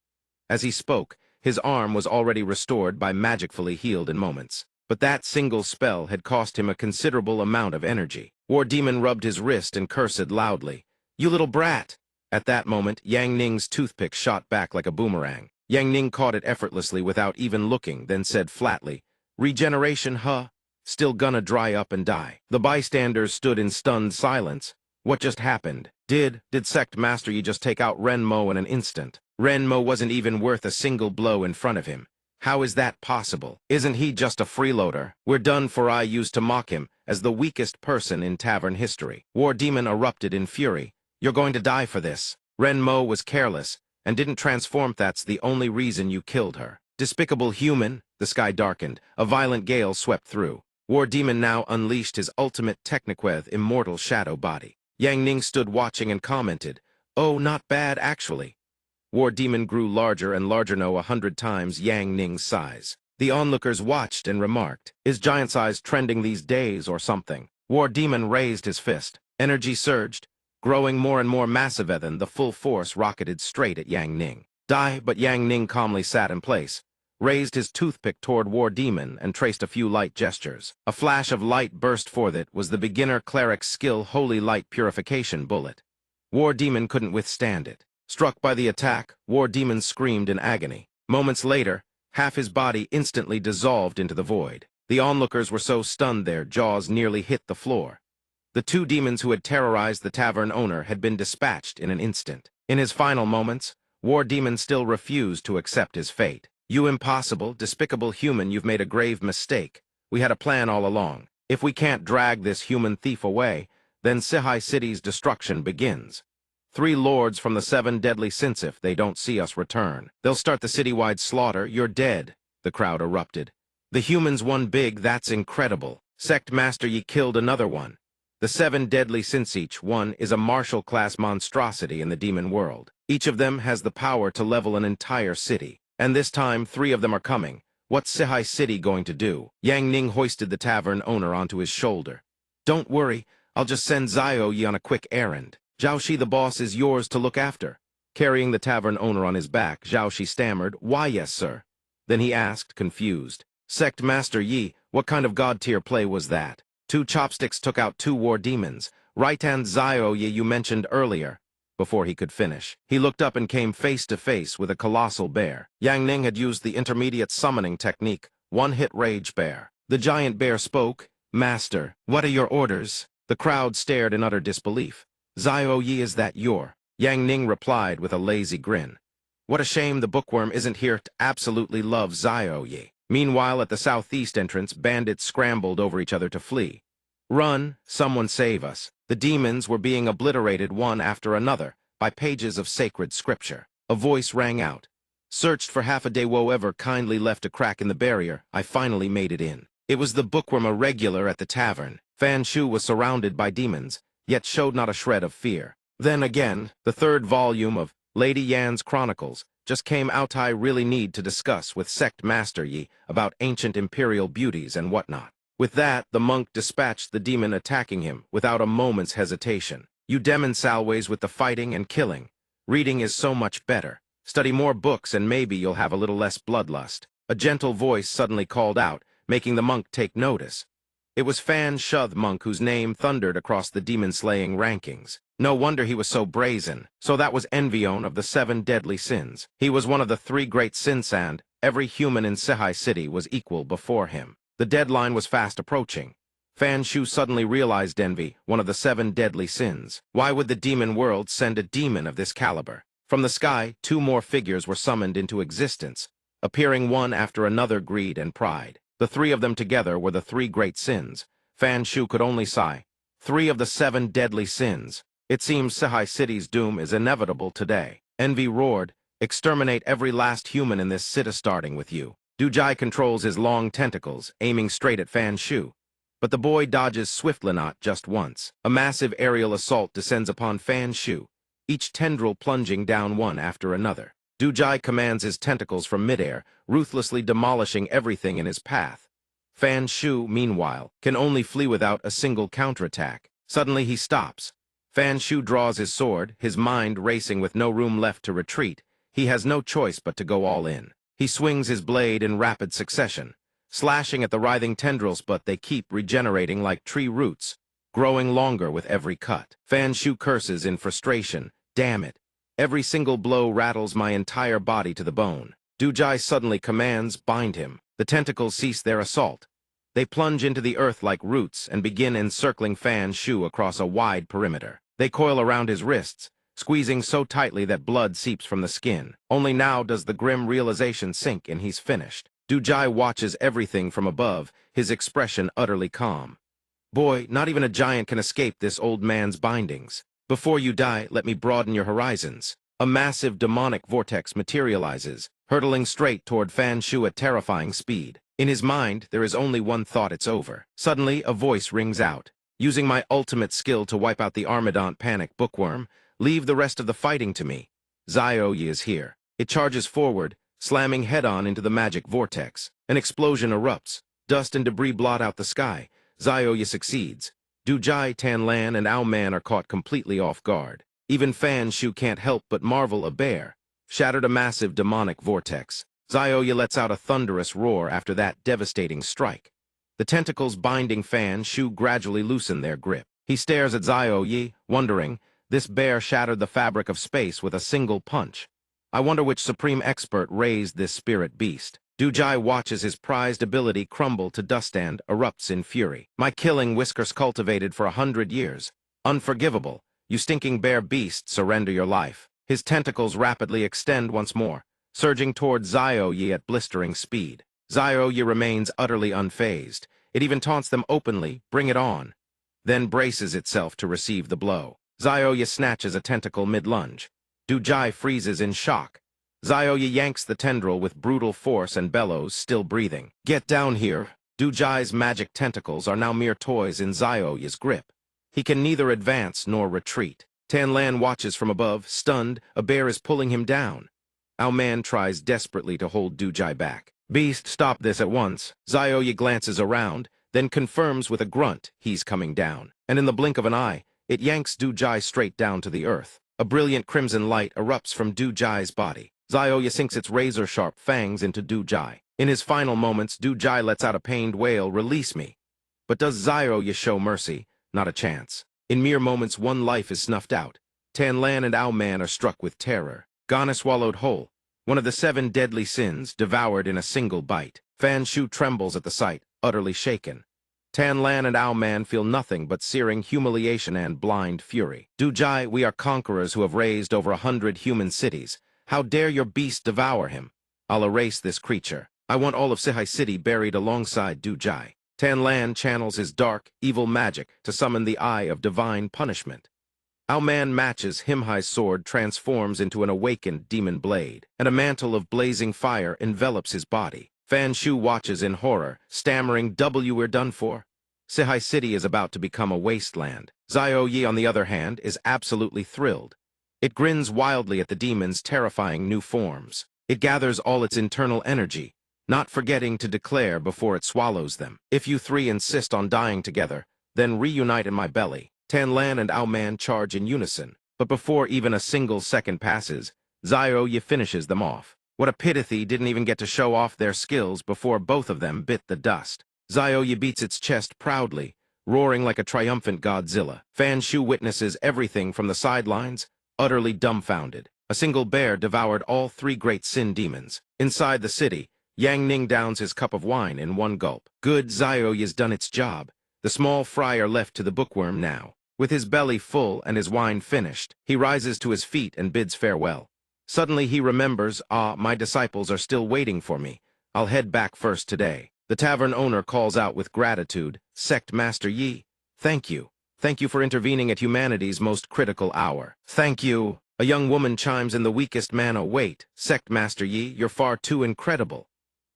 As he spoke, his arm was already restored by magically healed in moments. But that single spell had cost him a considerable amount of energy. War Demon rubbed his wrist and cursed loudly. "You little brat!" At that moment, Yang Ning's toothpick shot back like a boomerang. Yang Ning caught it effortlessly without even looking, then said flatly, "Regeneration, huh? Still gonna dry up and die." The bystanders stood in stunned silence. What just happened? Did Sect Master you just take out Renmo in an instant? Renmo wasn't even worth a single blow in front of him. How is that possible? Isn't he just a freeloader? We're done for. I used to mock him as the weakest person in tavern history. War Demon erupted in fury. "You're going to die for this." Renmo was careless and didn't transform. "That's the only reason you killed her." "Despicable human." The sky darkened. A violent gale swept through. War Demon now unleashed his ultimate techniqueth immortal shadow body. Yang Ning stood watching and commented, "Oh, not bad, actually." War Demon grew larger and larger, 100 times Yang Ning's size. The onlookers watched and remarked, "Is giant size trending these days or something?" War Demon raised his fist. Energy surged, growing more and more massive. Then the full force rocketed straight at Yang Ning. "Die," but Yang Ning calmly sat in place, raised his toothpick toward War Demon and traced a few light gestures. A flash of light burst forth. It was the beginner cleric's skill holy light purification bullet. War Demon couldn't withstand it. Struck by the attack, War Demon screamed in agony. Moments later, half his body instantly dissolved into the void. The onlookers were so stunned their jaws nearly hit the floor. The two demons who had terrorized the tavern owner had been dispatched in an instant. In his final moments, War Demon still refused to accept his fate. "You impossible, despicable human, you've made a grave mistake. We had a plan all along. If we can't drag this human thief away, then Sehai City's destruction begins. 3 lords from the 7 deadly sins. If they don't see us return, they'll start the citywide slaughter. You're dead." The crowd erupted. "The humans won big, that's incredible. Sect Master, ye killed another one." The 7 deadly sins, each one is a martial-class monstrosity in the demon world. Each of them has the power to level an entire city. And this time, 3 of them are coming. What's Sihai City going to do? Yang Ning hoisted the tavern owner onto his shoulder. Don't worry, I'll just send Zio Yi on a quick errand. Zhao Shi, the boss, is yours to look after. Carrying the tavern owner on his back, Zhao Shi stammered, "Why, yes, sir." Then he asked, confused, "Sect Master Yi, what kind of god-tier play was that?" 2 chopsticks took out 2 war demons. Right-hand Zio Yi you mentioned earlier. Before he could finish, he looked up and came face to face with a colossal bear. Yang Ning had used the intermediate summoning technique, one-hit rage bear. The giant bear spoke, "Master, what are your orders?" The crowd stared in utter disbelief. "Zio Yi, is that your?" Yang Ning replied with a lazy grin. What a shame the bookworm isn't here to absolutely love Zio Yi. Meanwhile, at the southeast entrance, bandits scrambled over each other to flee. "Run, someone save us." The demons were being obliterated one after another by pages of sacred scripture. A voice rang out. "Searched for half a day, whoever kindly left a crack in the barrier. I finally made it in." It was the bookworm, a regular at the tavern. Fan Shu was surrounded by demons, yet showed not a shred of fear. Then again, the 3rd volume of Lady Yan's Chronicles just came out. I really need to discuss with Sect Master Yi about ancient imperial beauties and whatnot. With that, the monk dispatched the demon attacking him without a moment's hesitation. "You demon salways with the fighting and killing. Reading is so much better. Study more books and maybe you'll have a little less bloodlust." A gentle voice suddenly called out, making the monk take notice. It was Fan Shu, the monk whose name thundered across the demon-slaying rankings. No wonder he was so brazen. So that was Envion of the 7 deadly sins. He was one of the 3 great sins, and every human in Sihai City was equal before him. The deadline was fast approaching. Fan Shu suddenly realized envy, one of the 7 deadly sins. Why would the demon world send a demon of this caliber? From the sky, 2 more figures were summoned into existence, appearing one after another, greed and pride. The 3 of them together were the 3 great sins. Fan Shu could only sigh. 3 of the 7 deadly sins. It seems Sihai City's doom is inevitable today. Envy roared, "Exterminate every last human in this city, starting with you." Dujai controls his long tentacles, aiming straight at Fan Shu. But the boy dodges swiftly, not just once. A massive aerial assault descends upon Fan Shu, each tendril plunging down one after another. Dujai commands his tentacles from midair, ruthlessly demolishing everything in his path. Fan Shu, meanwhile, can only flee without a single counterattack. Suddenly he stops. Fan Shu draws his sword, his mind racing with no room left to retreat. He has no choice but to go all in. He swings his blade in rapid succession, slashing at the writhing tendrils, but they keep regenerating like tree roots, growing longer with every cut. Fan Shu curses in frustration. "Damn it. Every single blow rattles my entire body to the bone." Dujai suddenly commands, "Bind him." The tentacles cease their assault. They plunge into the earth like roots and begin encircling Fan Shu across a wide perimeter. They coil around his wrists, squeezing so tightly that blood seeps from the skin. Only now does the grim realization sink and he's finished. Dujai watches everything from above, his expression utterly calm. "Boy, not even a giant can escape this old man's bindings. Before you die, let me broaden your horizons." A massive demonic vortex materializes, hurtling straight toward Fan Shu at terrifying speed. In his mind, there is only one thought: it's over. Suddenly, a voice rings out. "Using my ultimate skill to wipe out the Armadont panic, bookworm. Leave the rest of the fighting to me." Zio Yi is here. It charges forward, slamming head-on into the magic vortex. An explosion erupts. Dust and debris blot out the sky. Zio Yi succeeds. Dujai, Tan Lan, and Ao Man are caught completely off guard. Even Fan Shu can't help but marvel. A bear shattered a massive demonic vortex. Zio Yi lets out a thunderous roar after that devastating strike. The tentacles binding Fan Shu gradually loosen their grip. He stares at Zio Yi, wondering, this bear shattered the fabric of space with a single punch. I wonder which supreme expert raised this spirit beast. Dujai watches his prized ability crumble to dust and erupts in fury. "My killing whiskers cultivated for 100 years. Unforgivable. You stinking bear beast, surrender your life." His tentacles rapidly extend once more, surging towards Zio Yi at blistering speed. Zio Yi remains utterly unfazed. It even taunts them openly, "Bring it on," then braces itself to receive the blow. Zio Yi snatches a tentacle mid-lunge. Dujai freezes in shock. Zio Yi yanks the tendril with brutal force and bellows, still breathing. "Get down here." Dujai's magic tentacles are now mere toys in Zio Yi's grip. He can neither advance nor retreat. Tan Lan watches from above, stunned. A bear is pulling him down. Our man tries desperately to hold Dujai back. Beast, stop this at once. Zioye glances around, then confirms with a grunt he's coming down. And in the blink of an eye, it yanks Dujai straight down to the earth. A brilliant crimson light erupts from Dujai's body. Zioye sinks its razor-sharp fangs into Dujai. In his final moments, Dujai lets out a pained wail, "Release me." But does Zioye show mercy? Not a chance. In mere moments, one life is snuffed out. Tan Lan and Ao Man are struck with terror. Ghana swallowed whole. One of the 7 deadly sins, devoured in a single bite. Fan Shu trembles at the sight, utterly shaken. Tan Lan and Ao Man feel nothing but searing humiliation and blind fury. Dujai, we are conquerors who have razed over 100 human cities. How dare your beast devour him? I'll erase this creature. I want all of Sihai City buried alongside Dujai. Tan Lan channels his dark, evil magic to summon the eye of divine punishment. Ao Man matches Himhai's sword, transforms into an awakened demon blade, and a mantle of blazing fire envelops his body. Fan Shu watches in horror, stammering, "We're done for." Sihai City is about to become a wasteland. Zioye, on the other hand, is absolutely thrilled. It grins wildly at the demon's terrifying new forms. It gathers all its internal energy, not forgetting to declare before it swallows them. "If you 3 insist on dying together, then reunite in my belly." Tan Lan and Ao Man charge in unison, but before even a single second passes, Zioye finishes them off. What a pity didn't even get to show off their skills before both of them bit the dust. Zioye beats its chest proudly, roaring like a triumphant Godzilla. Fan Shu witnesses everything from the sidelines, utterly dumbfounded. A single bear devoured all 3 great sin demons. Inside the city, Yang Ning downs his cup of wine in one gulp. Good, Zioye's done its job. The small fry are left to the bookworm now. With his belly full and his wine finished, he rises to his feet and bids farewell. Suddenly he remembers, my disciples are still waiting for me. I'll head back first today. The tavern owner calls out with gratitude, "Sect Master Yi, thank you. Thank you for intervening at humanity's most critical hour." "Thank you." A young woman chimes in the weakest manner, "Wait, Sect Master Yi, you're far too incredible."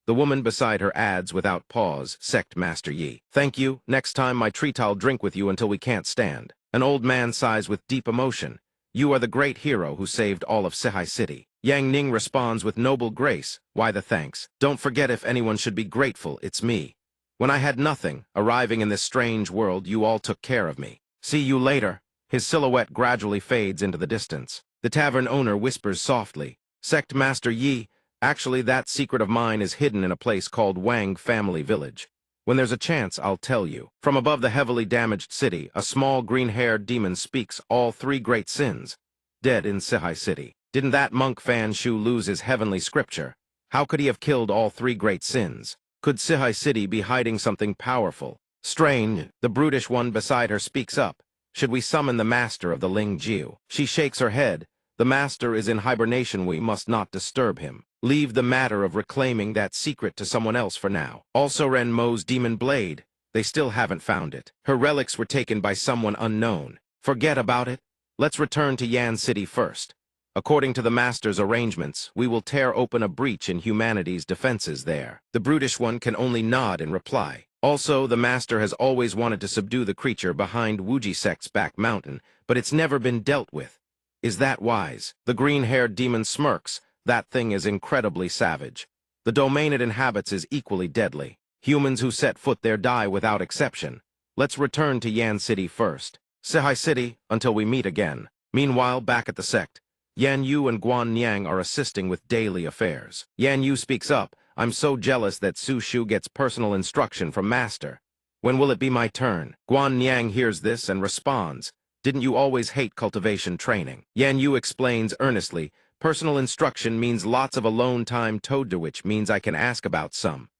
The woman beside her adds without pause, "Sect Master Yi, thank you. Next time my treat I'll drink with you until we can't stand." An old man sighs with deep emotion. "You are the great hero who saved all of Sihai City." Yang Ning responds with noble grace, "Why the thanks? Don't forget, if anyone should be grateful, it's me. When I had nothing, arriving in this strange world, you all took care of me. See you later." His silhouette gradually fades into the distance. The tavern owner whispers softly, "Sect Master Yi, actually, that secret of mine is hidden in a place called Wang Family Village. When there's a chance, I'll tell you." From above the heavily damaged city, a small green-haired demon speaks all 3 great sins, dead in Sihai City. Didn't that monk Fan Shu lose his heavenly scripture? How could he have killed all 3 great sins? Could Sihai City be hiding something powerful? Strange. The brutish one beside her speaks up. "Should we summon the master of the Ling Jiu?" She shakes her head. "The master is in hibernation. We must not disturb him. Leave the matter of reclaiming that secret to someone else for now. Also Ren Mo's demon blade. They still haven't found it. Her relics were taken by someone unknown. Forget about it. Let's return to Yan City first. According to the master's arrangements, we will tear open a breach in humanity's defenses there." The brutish one can only nod in reply. Also, the master has always wanted to subdue the creature behind Wuji Sect's back mountain, but it's never been dealt with. Is that wise? The green-haired demon smirks. That thing is incredibly savage. The domain it inhabits is equally deadly. Humans who set foot there die without exception. Let's return to Yan City first. Sihai City, until we meet again. Meanwhile, back at the Sect, Yan Yu and Guan Niang are assisting with daily affairs. Yan Yu speaks up, "I'm so jealous that Su Shu gets personal instruction from Master. When will it be my turn?" Guan Niang hears this and responds, "Didn't you always hate cultivation training?" Yan Yu explains earnestly, "Personal instruction means lots of alone time, to which means I can ask about some.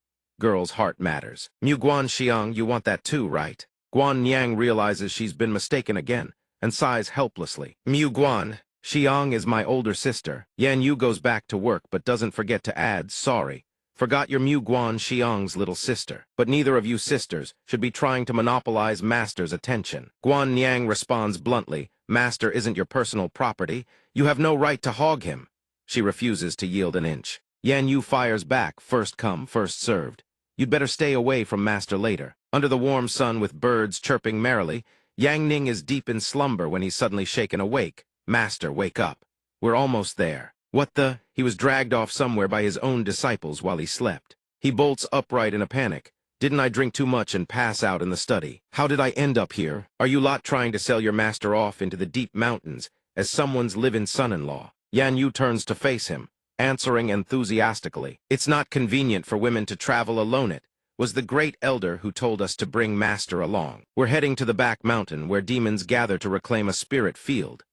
Girl's heart matters. Mu Guan Xiang, you want that too, right?" Guan Niang realizes she's been mistaken again and sighs helplessly. "Mu Guan Xiang is my older sister." Yan Yu goes back to work but doesn't forget to add, "Sorry. Forgot your Mu Guan Xiang's little sister. But neither of you sisters should be trying to monopolize Master's attention." Guan Niang responds bluntly, "Master isn't your personal property. You have no right to hog him." She refuses to yield an inch. Yan Yu fires back, "First come, first served. You'd better stay away from Master later." Under the warm sun with birds chirping merrily, Yang Ning is deep in slumber when he's suddenly shaken awake. Master, wake up. We're almost there. What the? He was dragged off somewhere by his own disciples while he slept. He bolts upright in a panic. Didn't I drink too much and pass out in the study? How did I end up here? Are you lot trying to sell your master off into the deep mountains as someone's live-in son-in-law? Yan Yu turns to face him, answering enthusiastically. It's not convenient for women to travel alone. It was the great elder who told us to bring master along. We're heading to the back mountain where demons gather to reclaim a spirit field.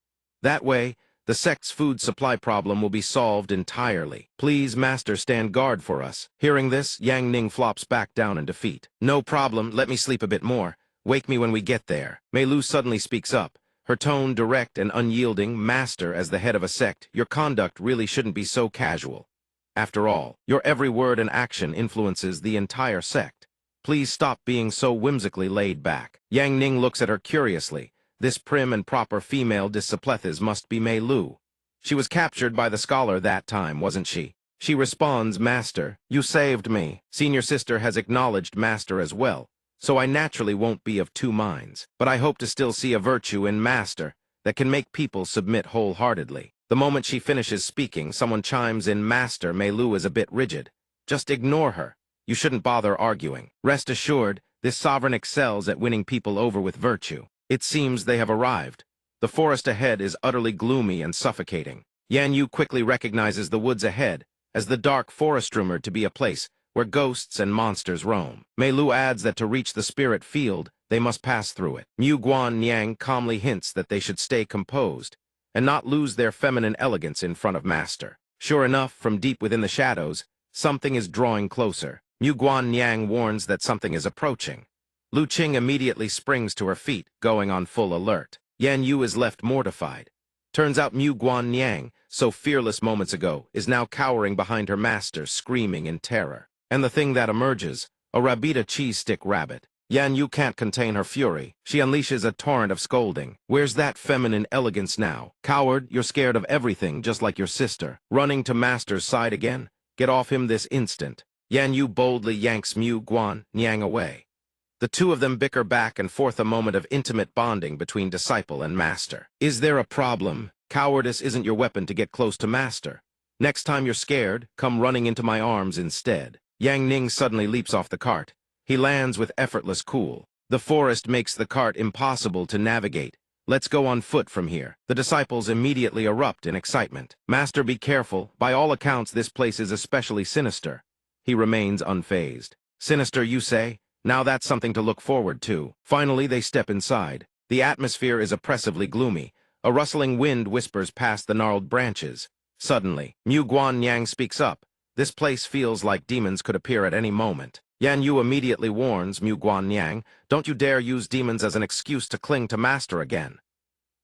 That way, the sect's food supply problem will be solved entirely. Please, master, stand guard for us. Hearing this, Yang Ning flops back down in defeat. No problem, let me sleep a bit more. Wake me when we get there. Mei Lu suddenly speaks up, her tone direct and unyielding. Master, as the head of a sect, your conduct really shouldn't be so casual. After all, your every word and action influences the entire sect. Please stop being so whimsically laid back. Yang Ning looks at her curiously. This prim and proper female disciplethes must be Mei Lu. She was captured by the scholar that time, wasn't she? She responds, Master, you saved me. Senior sister has acknowledged Master as well, so I naturally won't be of two minds. But I hope to still see a virtue in Master that can make people submit wholeheartedly. The moment she finishes speaking, someone chimes in, Master, Mei Lu is a bit rigid. Just ignore her. You shouldn't bother arguing. Rest assured, this sovereign excels at winning people over with virtue. It seems they have arrived. The forest ahead is utterly gloomy and suffocating. Yan Yu quickly recognizes the woods ahead as the dark forest rumored to be a place where ghosts and monsters roam. Mei Lu adds that to reach the spirit field, they must pass through it. Mu Guan Niang calmly hints that they should stay composed and not lose their feminine elegance in front of Master. Sure enough, from deep within the shadows, something is drawing closer. Mu Guan Niang warns that something is approaching. Lu Qing immediately springs to her feet, going on full alert. Yan Yu is left mortified. Turns out Mu Guan Niang, so fearless moments ago, is now cowering behind her master, screaming in terror. And the thing that emerges, a Rabita cheese-stick rabbit. Yan Yu can't contain her fury. She unleashes a torrent of scolding. Where's that feminine elegance now? Coward, you're scared of everything, just like your sister. Running to Master's side again? Get off him this instant. Yan Yu boldly yanks Mu Guan Niang away. The two of them bicker back and forth, a moment of intimate bonding between disciple and master. Is there a problem? Cowardice isn't your weapon to get close to Master. Next time you're scared, come running into my arms instead. Yang Ning suddenly leaps off the cart. He lands with effortless cool. The forest makes the cart impossible to navigate. Let's go on foot from here. The disciples immediately erupt in excitement. Master, be careful. By all accounts, this place is especially sinister. He remains unfazed. Sinister, you say? Now that's something to look forward to. Finally, they step inside. The atmosphere is oppressively gloomy. A rustling wind whispers past the gnarled branches. Suddenly, Mu Guan Niang speaks up. This place feels like demons could appear at any moment. Yan Yu immediately warns Mu Guan Niang, don't you dare use demons as an excuse to cling to Master again.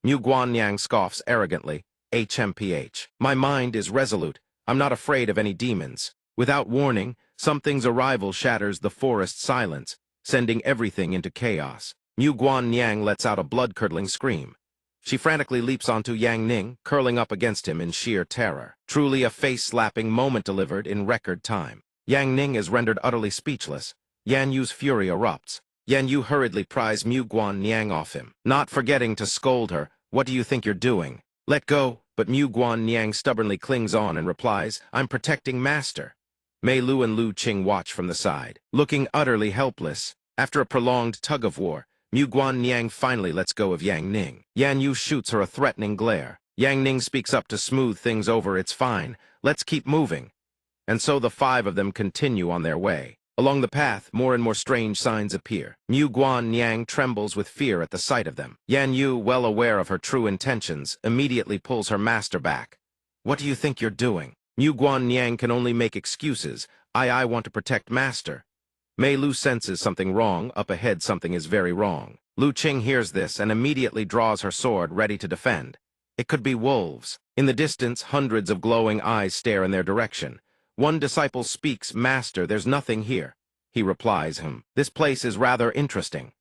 Mu Guan Niang scoffs arrogantly. HMPH. My mind is resolute. I'm not afraid of any demons. Without warning, something's arrival shatters the forest's silence, sending everything into chaos. Mu Guan Niang lets out a blood-curdling scream. She frantically leaps onto Yang Ning, curling up against him in sheer terror. Truly a face-slapping moment delivered in record time. Yang Ning is rendered utterly speechless. Yan Yu's fury erupts. Yan Yu hurriedly pries Mu Guan Niang off him, not forgetting to scold her. What do you think you're doing? Let go, but Mu Guan Niang stubbornly clings on and replies, I'm protecting Master. Mei Lu and Lu Qing watch from the side, looking utterly helpless. After a prolonged tug-of-war, Mu Guan Niang finally lets go of Yang Ning. Yan Yu shoots her a threatening glare. Yang Ning speaks up to smooth things over. It's fine. Let's keep moving. And so the five of them continue on their way. Along the path, more and more strange signs appear. Mu Guan Niang trembles with fear at the sight of them. Yan Yu, well aware of her true intentions, immediately pulls her master back. What do you think you're doing? Mu Guan Niang can only make excuses. I want to protect Master. Mei Lu senses something wrong. Up ahead, something is very wrong. Lu Qing hears this and immediately draws her sword, ready to defend. It could be wolves. In the distance, hundreds of glowing eyes stare in their direction. One disciple speaks, Master, there's nothing here. He replies, This place is rather interesting.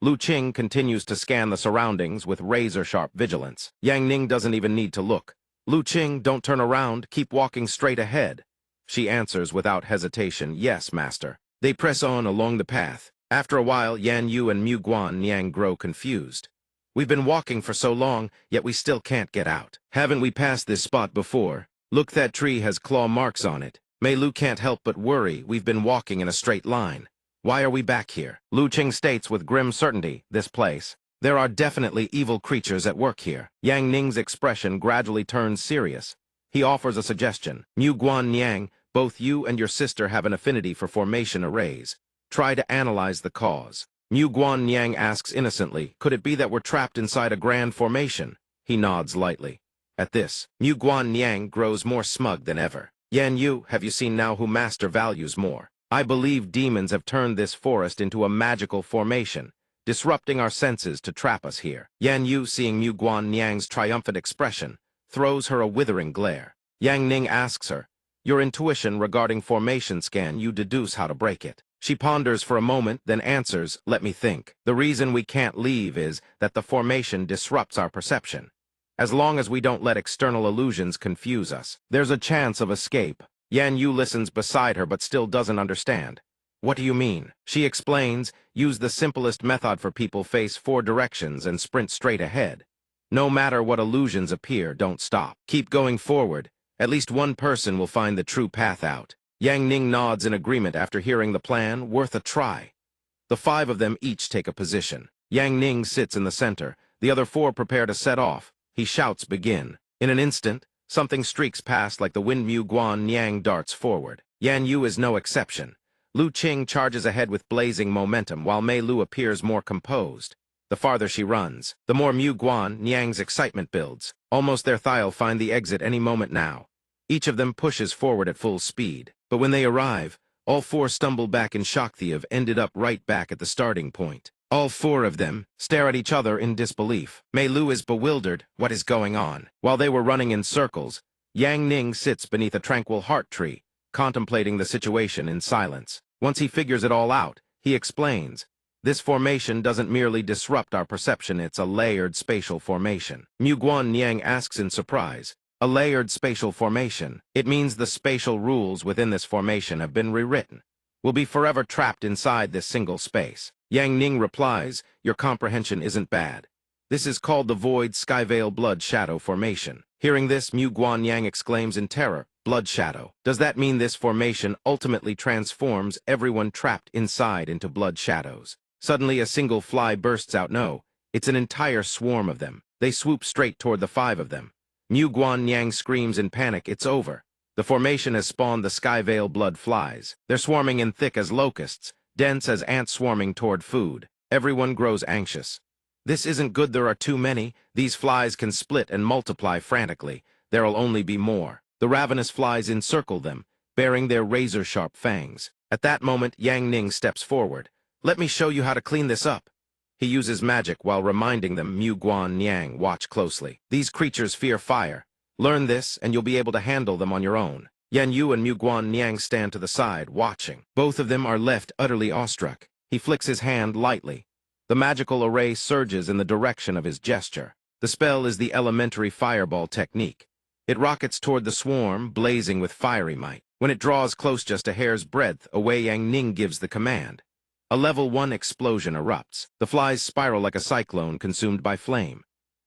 Lu Qing continues to scan the surroundings with razor-sharp vigilance. Yang Ning doesn't even need to look. Lu Qing, don't turn around, keep walking straight ahead. She answers without hesitation, Yes, Master. They press on along the path. After a while, Yan Yu and Mu Guan Niang grow confused. We've been walking for so long, yet we still can't get out. Haven't we passed this spot before? Look, that tree has claw marks on it. Mei Lu can't help but worry. We've been walking in a straight line. Why are we back here? Lu Qing states with grim certainty, this place. There are definitely evil creatures at work here. Yang Ning's expression gradually turns serious. He offers a suggestion. Mu Guan Niang, both you and your sister have an affinity for formation arrays. Try to analyze the cause. Mu Guan Niang asks innocently, could it be that we're trapped inside a grand formation? He nods lightly. At this, Mu Guan Niang grows more smug than ever. Yan Yu, have you seen now who Master values more? I believe demons have turned this forest into a magical formation, disrupting our senses to trap us here. Yan Yu, seeing Mu Guan Niang's triumphant expression, throws her a withering glare. Yang Ning asks her, your intuition regarding formation scan, you deduce how to break it. She ponders for a moment, then answers, let me think. The reason we can't leave is that the formation disrupts our perception. As long as we don't let external illusions confuse us, there's a chance of escape. Yan Yu listens beside her but still doesn't understand. What do you mean? She explains, use the simplest method for people, face 4 directions and sprint straight ahead. No matter what illusions appear, don't stop. Keep going forward. At least one person will find the true path out. Yang Ning nods in agreement after hearing the plan, worth a try. The 5 of them each take a position. Yang Ning sits in the center. The other 4 prepare to set off. He shouts, begin. In an instant, something streaks past like the wind. Mu Guan Niang darts forward. Yan Yu is no exception. Lu Qing charges ahead with blazing momentum, while Mei Lu appears more composed. The farther she runs, the more Mu Guan Niang's excitement builds. Almost there, they'll find the exit any moment now. Each of them pushes forward at full speed. But when they arrive, all 4 stumble back in shock. They have ended up right back at the starting point. All 4 of them stare at each other in disbelief. Mei Lu is bewildered. What is going on? While they were running in circles, Yang Ning sits beneath a tranquil heart tree, contemplating the situation in silence. Once he figures it all out, he explains, this formation doesn't merely disrupt our perception, it's a layered spatial formation. Mu Guan Niang asks in surprise, a layered spatial formation. It means the spatial rules within this formation have been rewritten. We'll be forever trapped inside this single space. Yang Ning replies, your comprehension isn't bad. This is called the Void Skyveil Blood Shadow Formation. Hearing this, Mu Guan Niang exclaims in terror, Blood Shadow. Does that mean this formation ultimately transforms everyone trapped inside into blood shadows? Suddenly a single fly bursts out. No, it's an entire swarm of them. They swoop straight toward the 5 of them. Mu Guan Niang screams in panic, it's over. The formation has spawned the Skyveil blood flies. They're swarming in thick as locusts, dense as ants swarming toward food. Everyone grows anxious. This isn't good, there are too many. These flies can split and multiply frantically. There'll only be more. The ravenous flies encircle them, bearing their razor-sharp fangs. At that moment, Yang Ning steps forward. Let me show you how to clean this up. He uses magic while reminding them, Mu Guan Niang, watch closely. These creatures fear fire. Learn this, and you'll be able to handle them on your own. Yan Yu and Mu Guan Niang stand to the side, watching. Both of them are left utterly awestruck. He flicks his hand lightly. The magical array surges in the direction of his gesture. The spell is the elementary fireball technique. It rockets toward the swarm, blazing with fiery might. When it draws close just a hair's breadth away, Yang Ning gives the command. A level 1 explosion erupts. The flies spiral like a cyclone consumed by flame.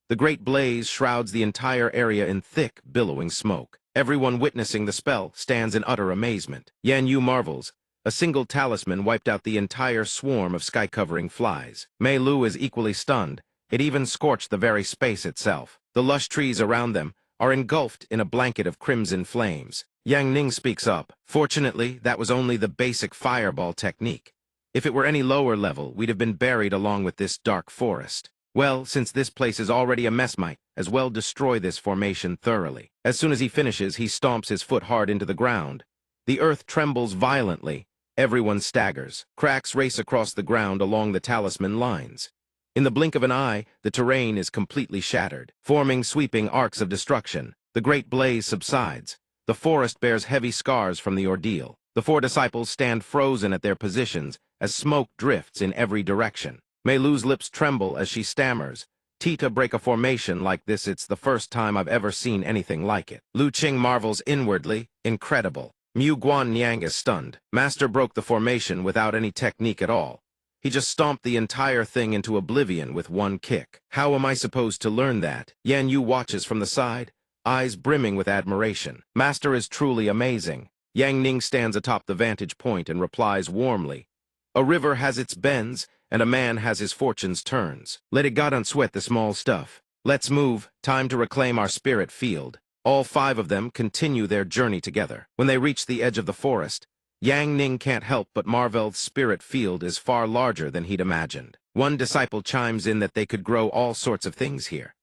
The great blaze shrouds the entire area in thick, billowing smoke. Everyone witnessing the spell stands in utter amazement. Yan Yu marvels. A single talisman wiped out the entire swarm of sky-covering flies. Mei Lu is equally stunned. It even scorched the very space itself. The lush trees around them are engulfed in a blanket of crimson flames. Yang Ning speaks up. Fortunately, that was only the basic fireball technique. If it were any lower level, we'd have been buried along with this dark forest. Well, since this place is already a mess, might as well destroy this formation thoroughly. As soon as he finishes, he stomps his foot hard into the ground. The earth trembles violently. Everyone staggers. Cracks race across the ground along the talisman lines. In the blink of an eye, the terrain is completely shattered, forming sweeping arcs of destruction. The great blaze subsides. The forest bears heavy scars from the ordeal. The 4 disciples stand frozen at their positions as smoke drifts in every direction. Mei Lu's lips tremble as she stammers. Tita break a formation like this, it's the first time I've ever seen anything like it. Lu Qing marvels inwardly, incredible. Mu Guan Niang is stunned. Master broke the formation without any technique at all. He just stomped the entire thing into oblivion with one kick. How am I supposed to learn that? Yan Yu watches from the side, eyes brimming with admiration. Master is truly amazing. Yang Ning stands atop the vantage point and replies warmly. A river has its bends, and a man has his fortune's turns. Let it God unsweat the small stuff. Let's move, time to reclaim our spirit field. All 5 of them continue their journey together. When they reach the edge of the forest, Yang Ning can't help but marvel's spirit field is far larger than he'd imagined. One disciple chimes in that they could grow all sorts of things here.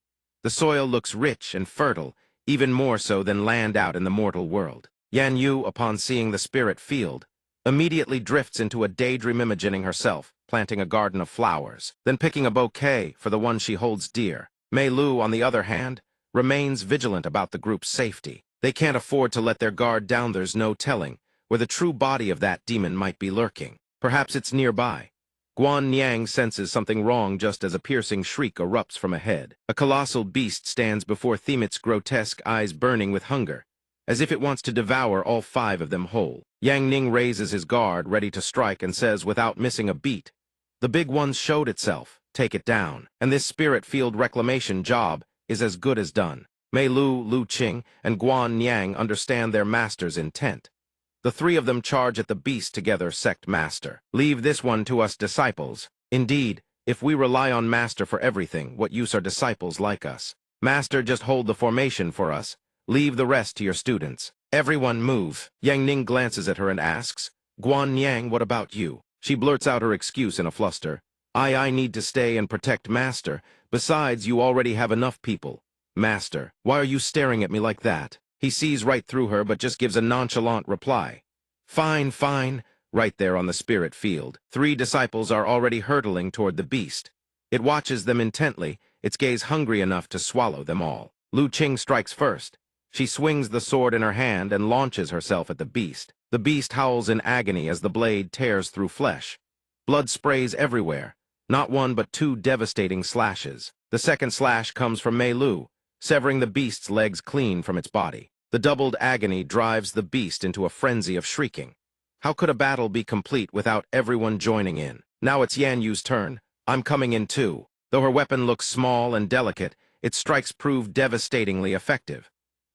The soil looks rich and fertile, even more so than land out in the mortal world. Yan Yu, upon seeing the spirit field, immediately drifts into a daydream imagining herself, planting a garden of flowers, then picking a bouquet for the one she holds dear. Mei Lu, on the other hand, remains vigilant about the group's safety. They can't afford to let their guard down. There's no telling where the true body of that demon might be lurking. Perhaps it's nearby. Guan Niang senses something wrong just as a piercing shriek erupts from ahead. A colossal beast stands before Themit's grotesque eyes burning with hunger, as if it wants to devour all 5 of them whole. Yang Ning raises his guard, ready to strike, and says without missing a beat, "The big one showed itself. Take it down. And this spirit field reclamation job is as good as done." Mei Lu, Lu Qing, and Guan Niang understand their master's intent. The 3 of them charge at the beast together. Sect Master, leave this one to us disciples. Indeed, if we rely on Master for everything, what use are disciples like us? Master, just hold the formation for us. Leave the rest to your students. Everyone move. Yang Ning glances at her and asks, "Guan Niang, what about you?" She blurts out her excuse in a fluster. I need to stay and protect Master. Besides, you already have enough people." "Master, why are you staring at me like that?" He sees right through her but just gives a nonchalant reply. "Fine, fine." Right there on the spirit field, 3 disciples are already hurtling toward the beast. It watches them intently, its gaze hungry enough to swallow them all. Lu Qing strikes first. She swings the sword in her hand and launches herself at the beast. The beast howls in agony as the blade tears through flesh. Blood sprays everywhere, not 1 but 2 devastating slashes. The second slash comes from Mei Lu, severing the beast's legs clean from its body. The doubled agony drives the beast into a frenzy of shrieking. How could a battle be complete without everyone joining in? Now it's Yan Yu's turn. "I'm coming in too." Though her weapon looks small and delicate, its strikes prove devastatingly effective.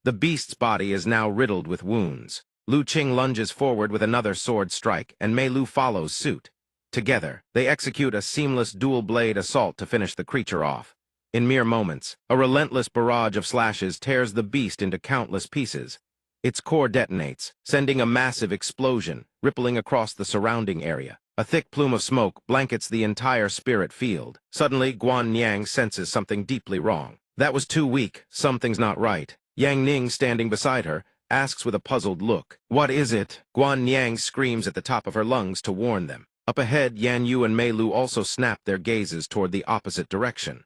The beast's body is now riddled with wounds. Lu Qing lunges forward with another sword strike, and Mei Lu follows suit. Together, they execute a seamless dual-blade assault to finish the creature off. In mere moments, a relentless barrage of slashes tears the beast into countless pieces. Its core detonates, sending a massive explosion, rippling across the surrounding area. A thick plume of smoke blankets the entire spirit field. Suddenly, Guan Niang senses something deeply wrong. That was too weak. Something's not right. Yang Ning, standing beside her, asks with a puzzled look, "What is it?" Guan Niang screams at the top of her lungs to warn them. Up ahead, Yan Yu and Mei Lu also snap their gazes toward the opposite direction.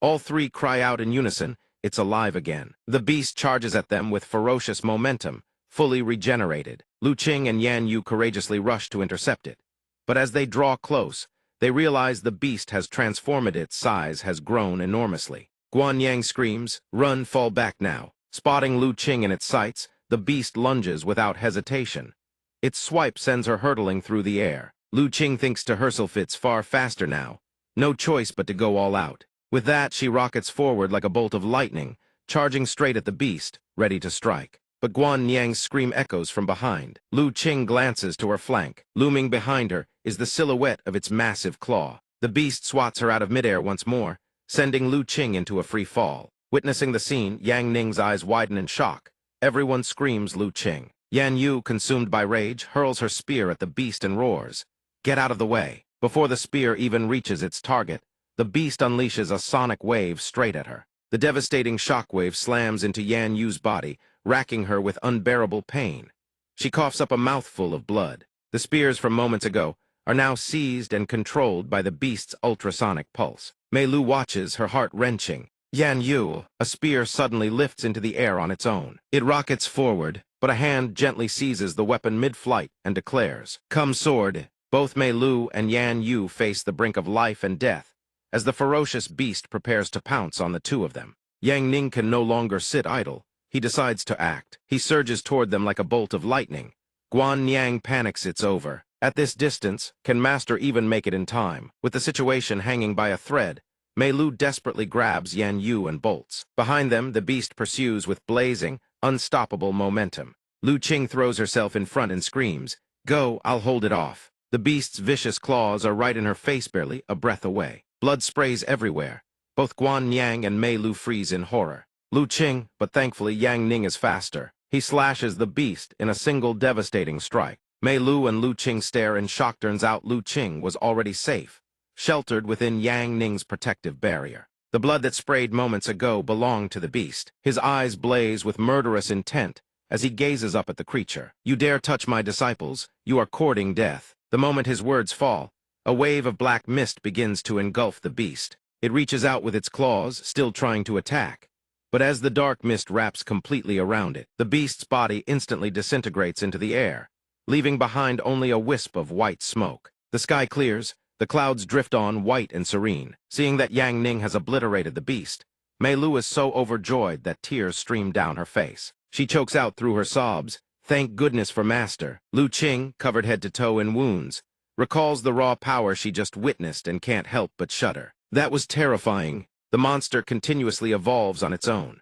All 3 cry out in unison, "It's alive again." The beast charges at them with ferocious momentum, fully regenerated. Lu Qing and Yan Yu courageously rush to intercept it. But as they draw close, they realize the beast has transformed. Its size has grown enormously. Guan Yang screams, "Run, fall back now." Spotting Lu Qing in its sights, the beast lunges without hesitation. Its swipe sends her hurtling through the air. Lu Qing thinks to herself it's far faster now. No choice but to go all out. With that, she rockets forward like a bolt of lightning, charging straight at the beast, ready to strike. But Guan Niang's scream echoes from behind. Lu Qing glances to her flank. Looming behind her is the silhouette of its massive claw. The beast swats her out of midair once more, sending Lu Qing into a free fall. Witnessing the scene, Yang Ning's eyes widen in shock. Everyone screams Lu Qing. Yan Yu, consumed by rage, hurls her spear at the beast and roars, "Get out of the way." Before the spear even reaches its target, the beast unleashes a sonic wave straight at her. The devastating shockwave slams into Yan Yu's body, racking her with unbearable pain. She coughs up a mouthful of blood. The spears from moments ago are now seized and controlled by the beast's ultrasonic pulse. Mei Lu watches, her heart wrenching. Yan Yu, a spear suddenly lifts into the air on its own. It rockets forward, but a hand gently seizes the weapon mid-flight and declares, "Come, sword." Both Mei Lu and Yan Yu face the brink of life and death, as the ferocious beast prepares to pounce on the 2 of them. Yang Ning can no longer sit idle. He decides to act. He surges toward them like a bolt of lightning. Guan Niang panics. It's over. At this distance, can Master even make it in time? With the situation hanging by a thread, Mei Lu desperately grabs Yan Yu and bolts. Behind them, the beast pursues with blazing, unstoppable momentum. Lu Qing throws herself in front and screams, "Go, I'll hold it off." The beast's vicious claws are right in her face, barely a breath away. Blood sprays everywhere. Both Guan Yang and Mei Lu freeze in horror. Lu Qing, but thankfully Yang Ning is faster. He slashes the beast in a single devastating strike. Mei Lu and Lu Qing stare in shock. Turns out Lu Qing was already safe, sheltered within Yang Ning's protective barrier. The blood that sprayed moments ago belonged to the beast. His eyes blaze with murderous intent as he gazes up at the creature. "You dare touch my disciples, you are courting death." The moment his words fall, a wave of black mist begins to engulf the beast. It reaches out with its claws, still trying to attack. But as the dark mist wraps completely around it, the beast's body instantly disintegrates into the air, leaving behind only a wisp of white smoke. The sky clears, the clouds drift on, white and serene. Seeing that Yang Ning has obliterated the beast, Mei Lu is so overjoyed that tears stream down her face. She chokes out through her sobs, "Thank goodness for Master." Lu Qing, covered head to toe in wounds, recalls the raw power she just witnessed and can't help but shudder. That was terrifying. The monster continuously evolves on its own.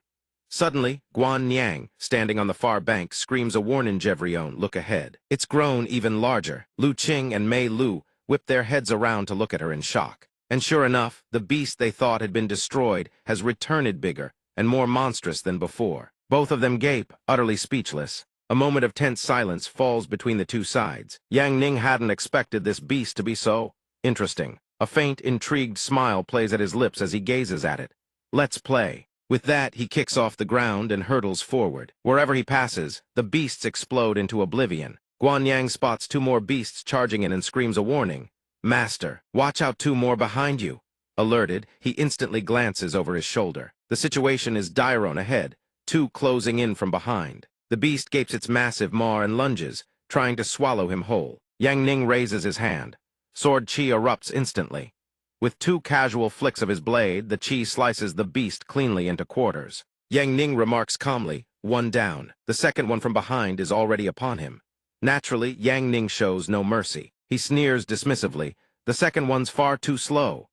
Suddenly, Guan Yang, standing on the far bank, screams a warning. "Jevrione, look ahead." It's grown even larger. Lu Qing and Mei Lu whip their heads around to look at her in shock. And sure enough, the beast they thought had been destroyed has returned bigger and more monstrous than before. Both of them gape, utterly speechless. A moment of tense silence falls between the two sides. Yang Ning hadn't expected this beast to be so interesting. A faint, intrigued smile plays at his lips as he gazes at it. "Let's play." With that, he kicks off the ground and hurtles forward. Wherever he passes, the beasts explode into oblivion. Guan Yang spots two more beasts charging in and screams a warning. "Master, watch out, two more behind you." Alerted, he instantly glances over his shoulder. The situation is dire on ahead, two closing in from behind. The beast gapes its massive maw and lunges, trying to swallow him whole. Yang Ning raises his hand. Sword chi erupts instantly. With two casual flicks of his blade, the chi slices the beast cleanly into quarters. Yang Ning remarks calmly, "One down." The second one from behind is already upon him. Naturally, Yang Ning shows no mercy. He sneers dismissively, "The second one's far too slow."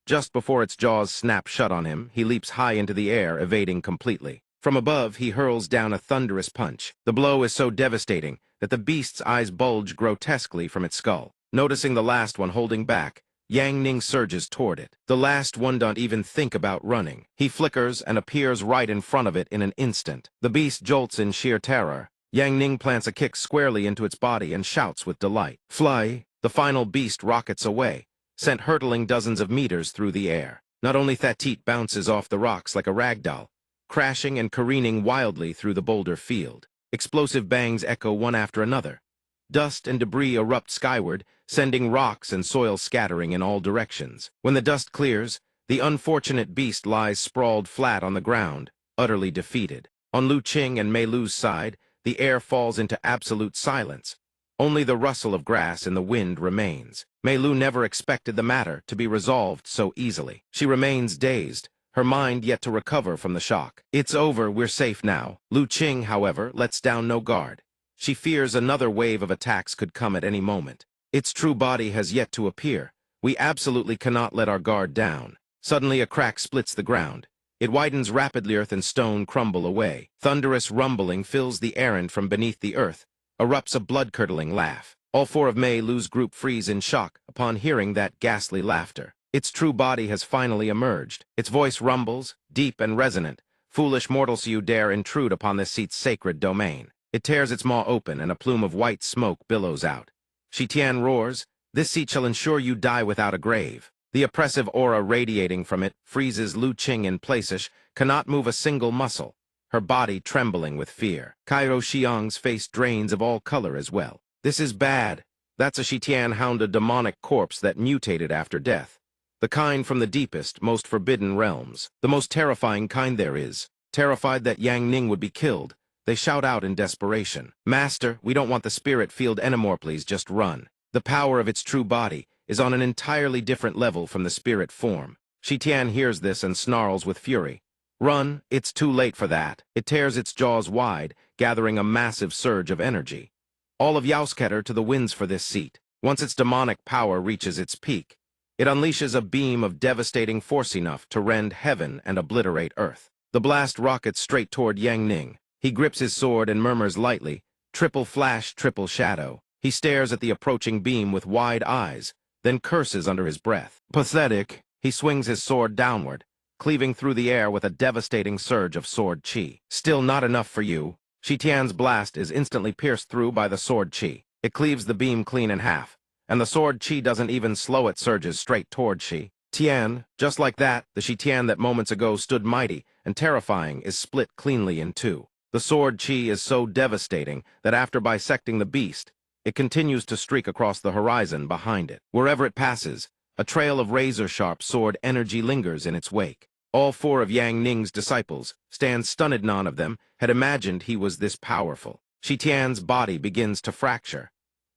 Just before its jaws snap shut on him, he leaps high into the air, evading completely. From above, he hurls down a thunderous punch. The blow is so devastating that the beast's eyes bulge grotesquely from its skull. Noticing the last one holding back, Yang Ning surges toward it. The last one don't even think about running. He flickers and appears right in front of it in an instant. The beast jolts in sheer terror. Yang Ning plants a kick squarely into its body and shouts with delight. "Fly!" The final beast rockets away, sent hurtling dozens of meters through the air. Not only Thatit bounces off the rocks like a rag doll, crashing and careening wildly through the boulder field. Explosive bangs echo one after another. Dust and debris erupt skyward, sending rocks and soil scattering in all directions. When the dust clears, the unfortunate beast lies sprawled flat on the ground, utterly defeated. On Lu Qing and Mei Lu's side, the air falls into absolute silence. Only the rustle of grass in the wind remains. Mei Lu never expected the matter to be resolved so easily. She remains dazed, her mind yet to recover from the shock. "It's over, we're safe now." Lu Qing, however, lets down no guard. She fears another wave of attacks could come at any moment. Its true body has yet to appear. We absolutely cannot let our guard down. Suddenly a crack splits the ground. It widens rapidly, earth and stone crumble away. Thunderous rumbling fills the air, and from beneath the earth erupts a blood-curdling laugh. All four of Mei Lu's group freeze in shock upon hearing that ghastly laughter. Its true body has finally emerged. Its voice rumbles, deep and resonant. "Foolish mortals, you dare intrude upon this seat's sacred domain." It tears its maw open, and a plume of white smoke billows out. Shitian roars, "This seat shall ensure you die without a grave." The oppressive aura radiating from it freezes Lu Qing in place, cannot move a single muscle, her body trembling with fear. Cairo Xiang's face drains of all color as well. "This is bad." That's a Shitian hound, a demonic corpse that mutated after death. The kind from the deepest, most forbidden realms. The most terrifying kind there is. Terrified that Yang Ning would be killed, they shout out in desperation, "Master, we don't want the spirit field anymore, please just run." The power of its true body is on an entirely different level from the spirit form. Shitian hears this and snarls with fury. "Run, it's too late for that." It tears its jaws wide, gathering a massive surge of energy. "All of Yausketter to the winds for this seat." Once its demonic power reaches its peak, it unleashes a beam of devastating force enough to rend heaven and obliterate earth. The blast rockets straight toward Yang Ning. He grips his sword and murmurs lightly, "Triple flash, triple shadow." He stares at the approaching beam with wide eyes, then curses under his breath. Pathetic. He swings his sword downward, cleaving through the air with a devastating surge of sword chi. Still not enough for you. Shi Tian's blast is instantly pierced through by the sword chi. It cleaves the beam clean in half, and the sword chi doesn't even slow its surges straight toward Shi Tian. Just like that, the Shi Tian that moments ago stood mighty and terrifying is split cleanly in two. The sword chi is so devastating that after bisecting the beast, it continues to streak across the horizon behind it. Wherever it passes, a trail of razor-sharp sword energy lingers in its wake. All four of Yang Ning's disciples, stand stunned. None of them had imagined he was this powerful. Shi Tian's body begins to fracture.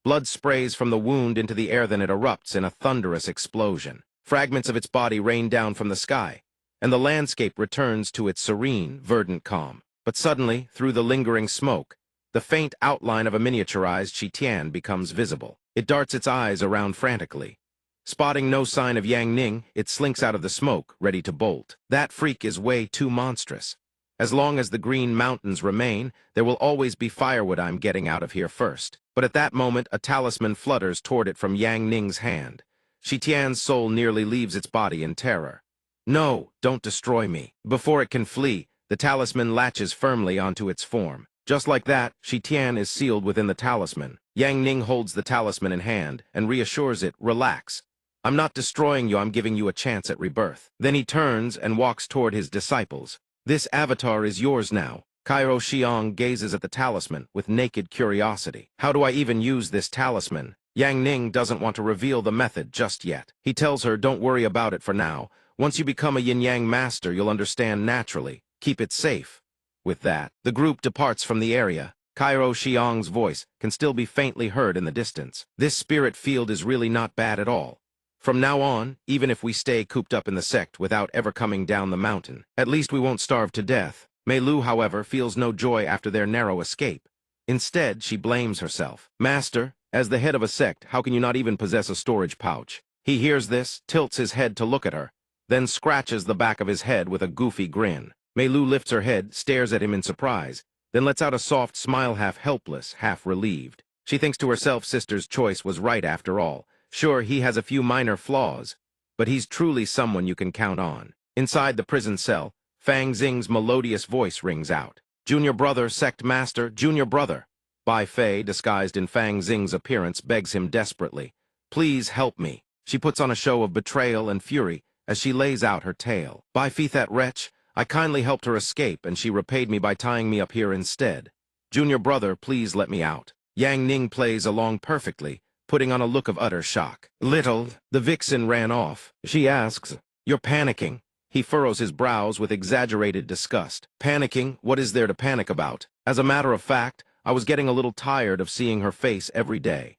Blood sprays from the wound into the air, then it erupts in a thunderous explosion. Fragments of its body rain down from the sky, and the landscape returns to its serene, verdant calm. But suddenly, through the lingering smoke, the faint outline of a miniaturized Shi Tian becomes visible. It darts its eyes around frantically. Spotting no sign of Yang Ning, it slinks out of the smoke, ready to bolt. That freak is way too monstrous. As long as the Green Mountains remain, there will always be firewood. I'm getting out of here first. But at that moment, a talisman flutters toward it from Yang Ning's hand. Shi Tian's soul nearly leaves its body in terror. "No, don't destroy me." Before it can flee, the talisman latches firmly onto its form. Just like that, Shi Tian is sealed within the talisman. Yang Ning holds the talisman in hand and reassures it, "Relax. I'm not destroying you, I'm giving you a chance at rebirth." Then he turns and walks toward his disciples. "This avatar is yours now." Cairo Xiong gazes at the talisman with naked curiosity. "How do I even use this talisman?" Yang Ning doesn't want to reveal the method just yet. He tells her, "Don't worry about it for now. Once you become a yin-yang master, you'll understand naturally. Keep it safe." With that, the group departs from the area. Cairo Xiong's voice can still be faintly heard in the distance. "This spirit field is really not bad at all. From now on, even if we stay cooped up in the sect without ever coming down the mountain, at least we won't starve to death." Mei Lu, however, feels no joy after their narrow escape. Instead, she blames herself. "Master, as the head of a sect, how can you not even possess a storage pouch?" He hears this, tilts his head to look at her, then scratches the back of his head with a goofy grin. Mei Lu lifts her head, stares at him in surprise, then lets out a soft smile, half helpless, half relieved. She thinks to herself sister's choice was right after all. Sure, he has a few minor flaws, but he's truly someone you can count on. Inside the prison cell, Fang Xing's melodious voice rings out. "Junior brother, sect master, junior brother." Bai Fei, disguised in Fang Xing's appearance, begs him desperately, "Please help me." She puts on a show of betrayal and fury as she lays out her tale. "Bai Fei, that wretch, I kindly helped her escape, and she repaid me by tying me up here instead. Junior brother, please let me out." Yang Ning plays along perfectly, putting on a look of utter shock. "Little," the vixen ran off. She asks, "You're panicking?" He furrows his brows with exaggerated disgust. "Panicking? What is there to panic about? As a matter of fact, I was getting a little tired of seeing her face every day.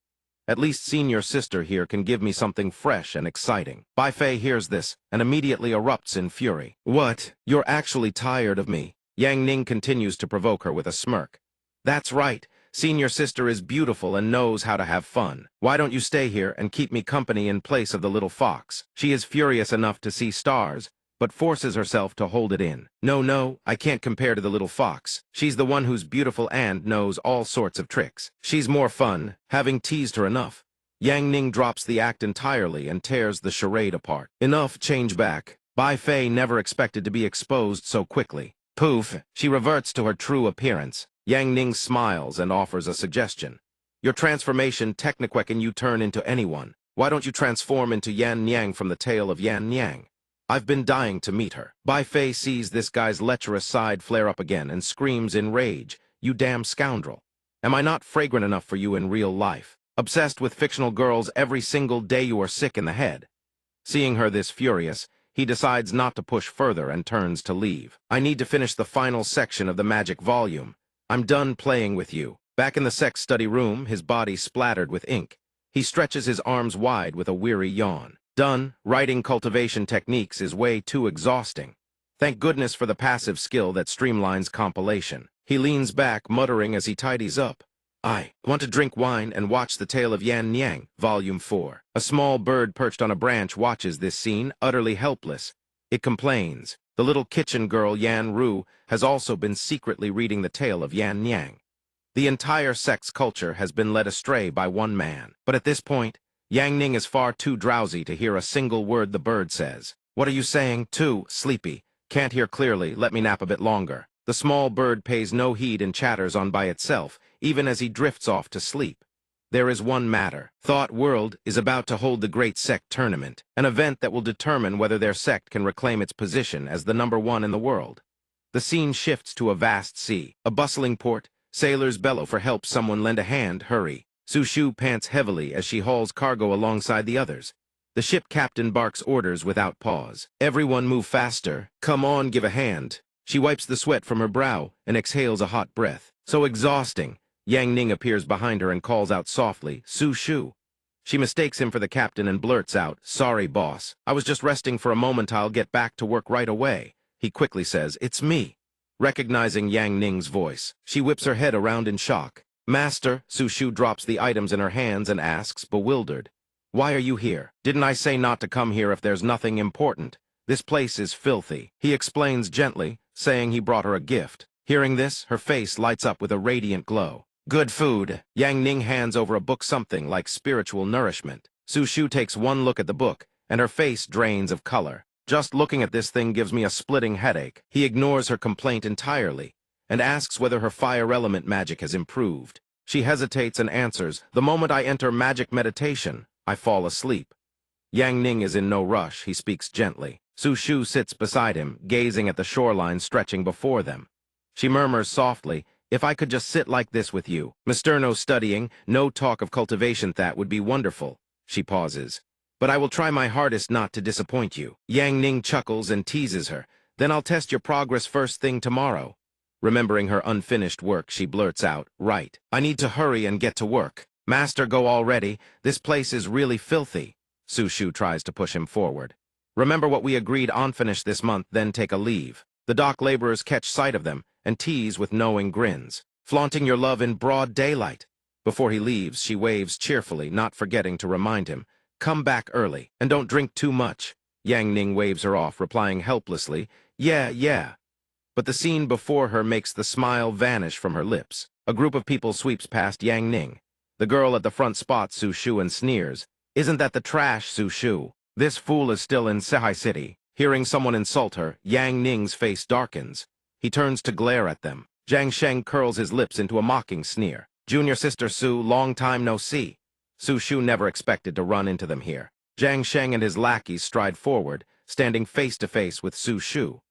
At least senior sister here can give me something fresh and exciting." Bai Fei hears this and immediately erupts in fury. "What? You're actually tired of me?" Yang Ning continues to provoke her with a smirk. "That's right. Senior sister is beautiful and knows how to have fun. Why don't you stay here and keep me company in place of the little fox?" She is furious enough to see stars, but forces herself to hold it in. No, I can't compare to the little fox. She's the one who's beautiful and knows all sorts of tricks. She's more fun, having teased her enough. Yang Ning drops the act entirely and tears the charade apart. "Enough, change back." Bai Fei never expected to be exposed so quickly. Poof, she reverts to her true appearance. Yang Ning smiles and offers a suggestion. "Your transformation technique and you turn into anyone. Why don't you transform into Yan Niang from the tale of Yan Niang? I've been dying to meet her." Bai Fei sees this guy's lecherous side flare up again and screams in rage, "You damn scoundrel. Am I not fragrant enough for you in real life? Obsessed with fictional girls every single day, you are sick in the head." Seeing her this furious, he decides not to push further and turns to leave. "I need to finish the final section of the magic volume. I'm done playing with you." Back in the Sect study room, his body splattered with ink. He stretches his arms wide with a weary yawn. Done. Writing cultivation techniques is way too exhausting. Thank goodness for the passive skill that streamlines compilation. He leans back, muttering as he tidies up, I want to drink wine and watch The Tale of Yan Niang, Volume 4. A small bird perched on a branch watches this scene, utterly helpless. It complains. The little kitchen girl, Yan Ru, has also been secretly reading The Tale of Yan Niang. The entire Sect's culture has been led astray by one man. But at this point, Yang Ning is far too drowsy to hear a single word the bird says. What are you saying? Too sleepy. Can't hear clearly, let me nap a bit longer. The small bird pays no heed and chatters on by itself, even as he drifts off to sleep. There is one matter. Thought World is about to hold the Great Sect Tournament, an event that will determine whether their sect can reclaim its position as the #1 in the world. The scene shifts to a vast sea, a bustling port. Sailors bellow for help. Someone lend a hand, hurry. Su Shu pants heavily as she hauls cargo alongside the others. The ship captain barks orders without pause. Everyone move faster. Come on, give a hand. She wipes the sweat from her brow and exhales a hot breath. So exhausting. Yang Ning appears behind her and calls out softly, Su Shu. She mistakes him for the captain and blurts out, sorry, boss. I was just resting for a moment. I'll get back to work right away. He quickly says, it's me. Recognizing Yang Ning's voice, she whips her head around in shock. Master, Su Shu drops the items in her hands and asks, bewildered. Why are you here? Didn't I say not to come here if there's nothing important? This place is filthy. He explains gently, saying he brought her a gift. Hearing this, her face lights up with a radiant glow. Good food. Yang Ning hands over a book, something like spiritual nourishment. Su Shu takes one look at the book, and her face drains of color. Just looking at this thing gives me a splitting headache. He ignores her complaint entirely, and asks whether her fire element magic has improved. She hesitates and answers, the moment I enter magic meditation, I fall asleep. Yang Ning is in no rush. He speaks gently. Su Shu sits beside him, gazing at the shoreline stretching before them. She murmurs softly, if I could just sit like this with you. Mr. No studying, no talk of cultivation, that would be wonderful. She pauses. But I will try my hardest not to disappoint you. Yang Ning chuckles and teases her. Then I'll test your progress first thing tomorrow. Remembering her unfinished work, she blurts out, right. I need to hurry and get to work. Master, go already. This place is really filthy. Su Shu tries to push him forward. Remember what we agreed on, finish this month, then take a leave. The dock laborers catch sight of them and tease with knowing grins. Flaunting your love in broad daylight. Before he leaves, she waves cheerfully, not forgetting to remind him, come back early, and don't drink too much. Yang Ning waves her off, replying helplessly, yeah. But the scene before her makes the smile vanish from her lips. A group of people sweeps past Yang Ning. The girl at the front spots Su Shu and sneers, isn't that the trash, Su Shu? This fool is still in Sehai City. Hearing someone insult her, Yang Ning's face darkens. He turns to glare at them. Jiang Sheng curls his lips into a mocking sneer. Junior sister Su, long time no see. Su Shu never expected to run into them here. Jiang Sheng and his lackeys stride forward, standing face to face with Su Shu.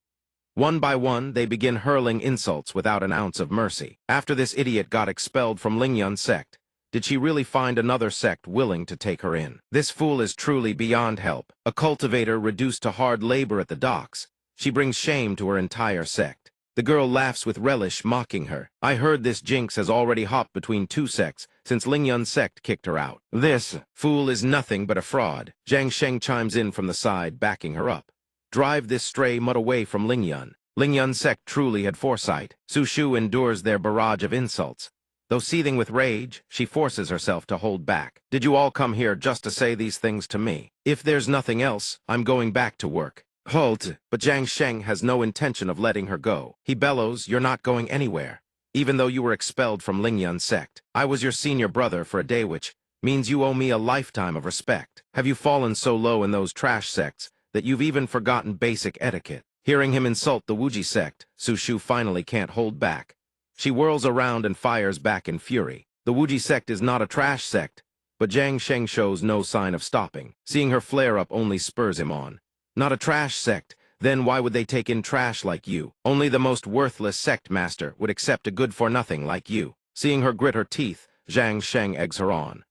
One by one, they begin hurling insults without an ounce of mercy. After this idiot got expelled from Lingyun Sect, did she really find another sect willing to take her in? This fool is truly beyond help. A cultivator reduced to hard labor at the docks. She brings shame to her entire sect. The girl laughs with relish, mocking her. I heard this jinx has already hopped between two sects since Lingyun Sect kicked her out. This fool is nothing but a fraud. Jiang Sheng chimes in from the side, backing her up. Drive this stray mutt away from Lingyun. Lingyun Sect truly had foresight. Su Shu endures their barrage of insults. Though seething with rage, she forces herself to hold back. Did you all come here just to say these things to me? If there's nothing else, I'm going back to work. Halt! But Jiang Sheng has no intention of letting her go. He bellows, you're not going anywhere. Even though you were expelled from Lingyun Sect, I was your senior brother for a day, which means you owe me a lifetime of respect. Have you fallen so low in those trash sects that you've even forgotten basic etiquette? Hearing him insult the Wuji Sect, Su Shu finally can't hold back. She whirls around and fires back in fury. The Wuji Sect is not a trash sect, but Jiang Sheng shows no sign of stopping. Seeing her flare up only spurs him on. Not a trash sect, then why would they take in trash like you? Only the most worthless sect master would accept a good-for-nothing like you. Seeing her grit her teeth, Jiang Sheng eggs her on.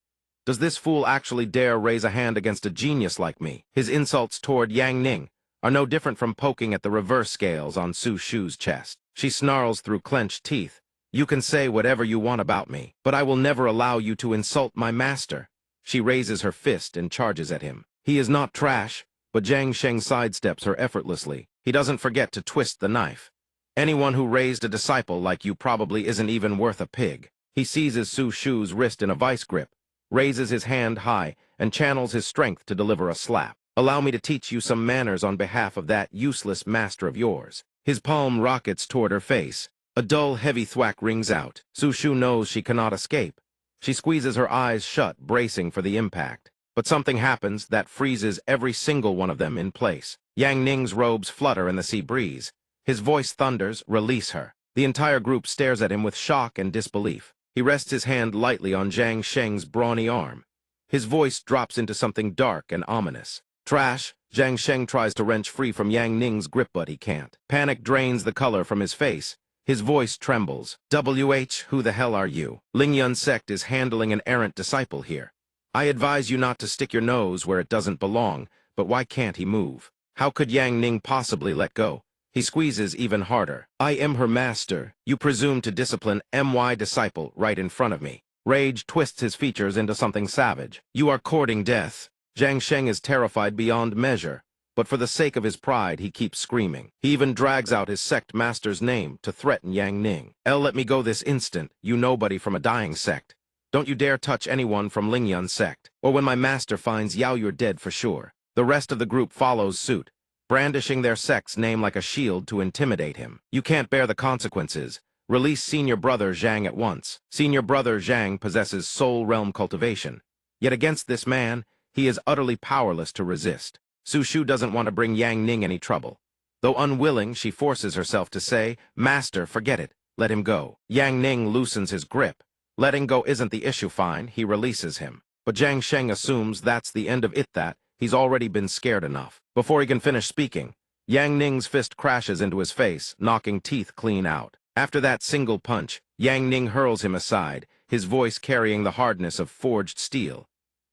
Does this fool actually dare raise a hand against a genius like me? His insults toward Yang Ning are no different from poking at the reverse scales on Su Shu's chest. She snarls through clenched teeth. You can say whatever you want about me, but I will never allow you to insult my master. She raises her fist and charges at him. He is not trash, but Jiang Sheng sidesteps her effortlessly. He doesn't forget to twist the knife. Anyone who raised a disciple like you probably isn't even worth a pig. He seizes Su Shu's wrist in a vice grip, raises his hand high, and channels his strength to deliver a slap. Allow me to teach you some manners on behalf of that useless master of yours. His palm rockets toward her face. A dull, heavy thwack rings out. Su Shu knows she cannot escape. She squeezes her eyes shut, bracing for the impact. But something happens that freezes every single one of them in place. Yang Ning's robes flutter in the sea breeze. His voice thunders, "Release her." The entire group stares at him with shock and disbelief. He rests his hand lightly on Jiang Sheng's brawny arm. His voice drops into something dark and ominous. "Trash!" Jiang Sheng tries to wrench free from Yang Ning's grip, but he can't. Panic drains the color from his face. His voice trembles. Who the hell are you? Lingyun Sect is handling an errant disciple here. I advise you not to stick your nose where it doesn't belong, but why can't he move? How could Yang Ning possibly let go? He squeezes even harder. I am her master. You presume to discipline my disciple right in front of me. Rage twists his features into something savage. You are courting death. Jiang Sheng is terrified beyond measure, but for the sake of his pride, he keeps screaming. He even drags out his sect master's name to threaten Yang Ning. Let me go this instant, you nobody from a dying sect. Don't you dare touch anyone from Lingyun Sect, or when my master finds Yao, you're dead for sure. The rest of the group follows suit, brandishing their sect's name like a shield to intimidate him. You can't bear the consequences. Release Senior Brother Zhang at once. Senior Brother Zhang possesses soul realm cultivation. Yet against this man, he is utterly powerless to resist. Su Shu doesn't want to bring Yang Ning any trouble. Though unwilling, she forces herself to say, "Master, forget it. Let him go." Yang Ning loosens his grip. Letting go isn't the issue, fine. He releases him. But Jiang Sheng assumes that's the end of it, that he's already been scared enough. Before he can finish speaking, Yang Ning's fist crashes into his face, knocking teeth clean out. After that single punch, Yang Ning hurls him aside, his voice carrying the hardness of forged steel.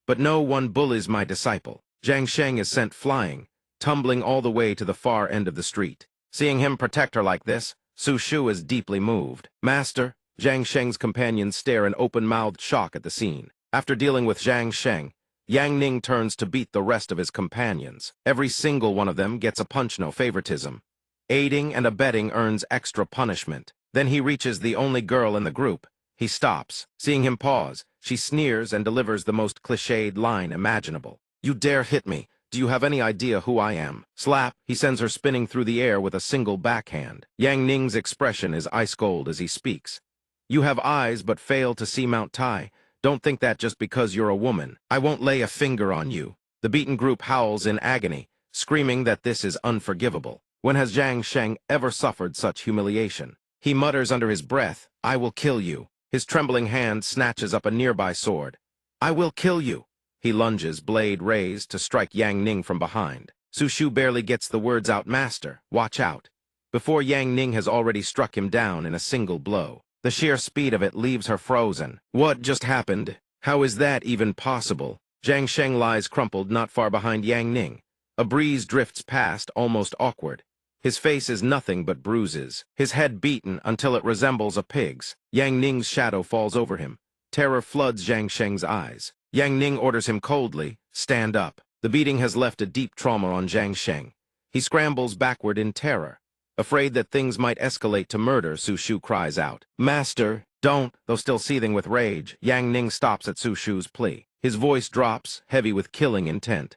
But no one bullies my disciple. Jiang Sheng is sent flying, tumbling all the way to the far end of the street. Seeing him protect her like this, Su Shu is deeply moved. Master, Jiang Sheng's companions stare in open-mouthed shock at the scene. After dealing with Jiang Sheng, Yang Ning turns to beat the rest of his companions. Every single one of them gets a punch, no favoritism. Aiding and abetting earns extra punishment. Then he reaches the only girl in the group. He stops. Seeing him pause, she sneers and delivers the most cliched line imaginable. You dare hit me. Do you have any idea who I am? Slap. He sends her spinning through the air with a single backhand. Yang Ning's expression is ice cold as he speaks. You have eyes but fail to see Mount Tai. Don't think that just because you're a woman. I won't lay a finger on you. The beaten group howls in agony, screaming that this is unforgivable. When has Jiang Sheng ever suffered such humiliation? He mutters under his breath, I will kill you. His trembling hand snatches up a nearby sword. I will kill you. He lunges, blade raised, to strike Yang Ning from behind. Su Shu barely gets the words out, Master, watch out, before Yang Ning has already struck him down in a single blow. The sheer speed of it leaves her frozen. What just happened? How is that even possible? Jiang Sheng lies crumpled not far behind Yang Ning. A breeze drifts past, almost awkward. His face is nothing but bruises, his head beaten until it resembles a pig's. Yang Ning's shadow falls over him. Terror floods Jiang Sheng's eyes. Yang Ning orders him coldly, stand up. The beating has left a deep trauma on Jiang Sheng. He scrambles backward in terror. Afraid that things might escalate to murder, Su Shu cries out, Master, don't. Though still seething with rage, Yang Ning stops at Su Shu's plea. His voice drops, heavy with killing intent.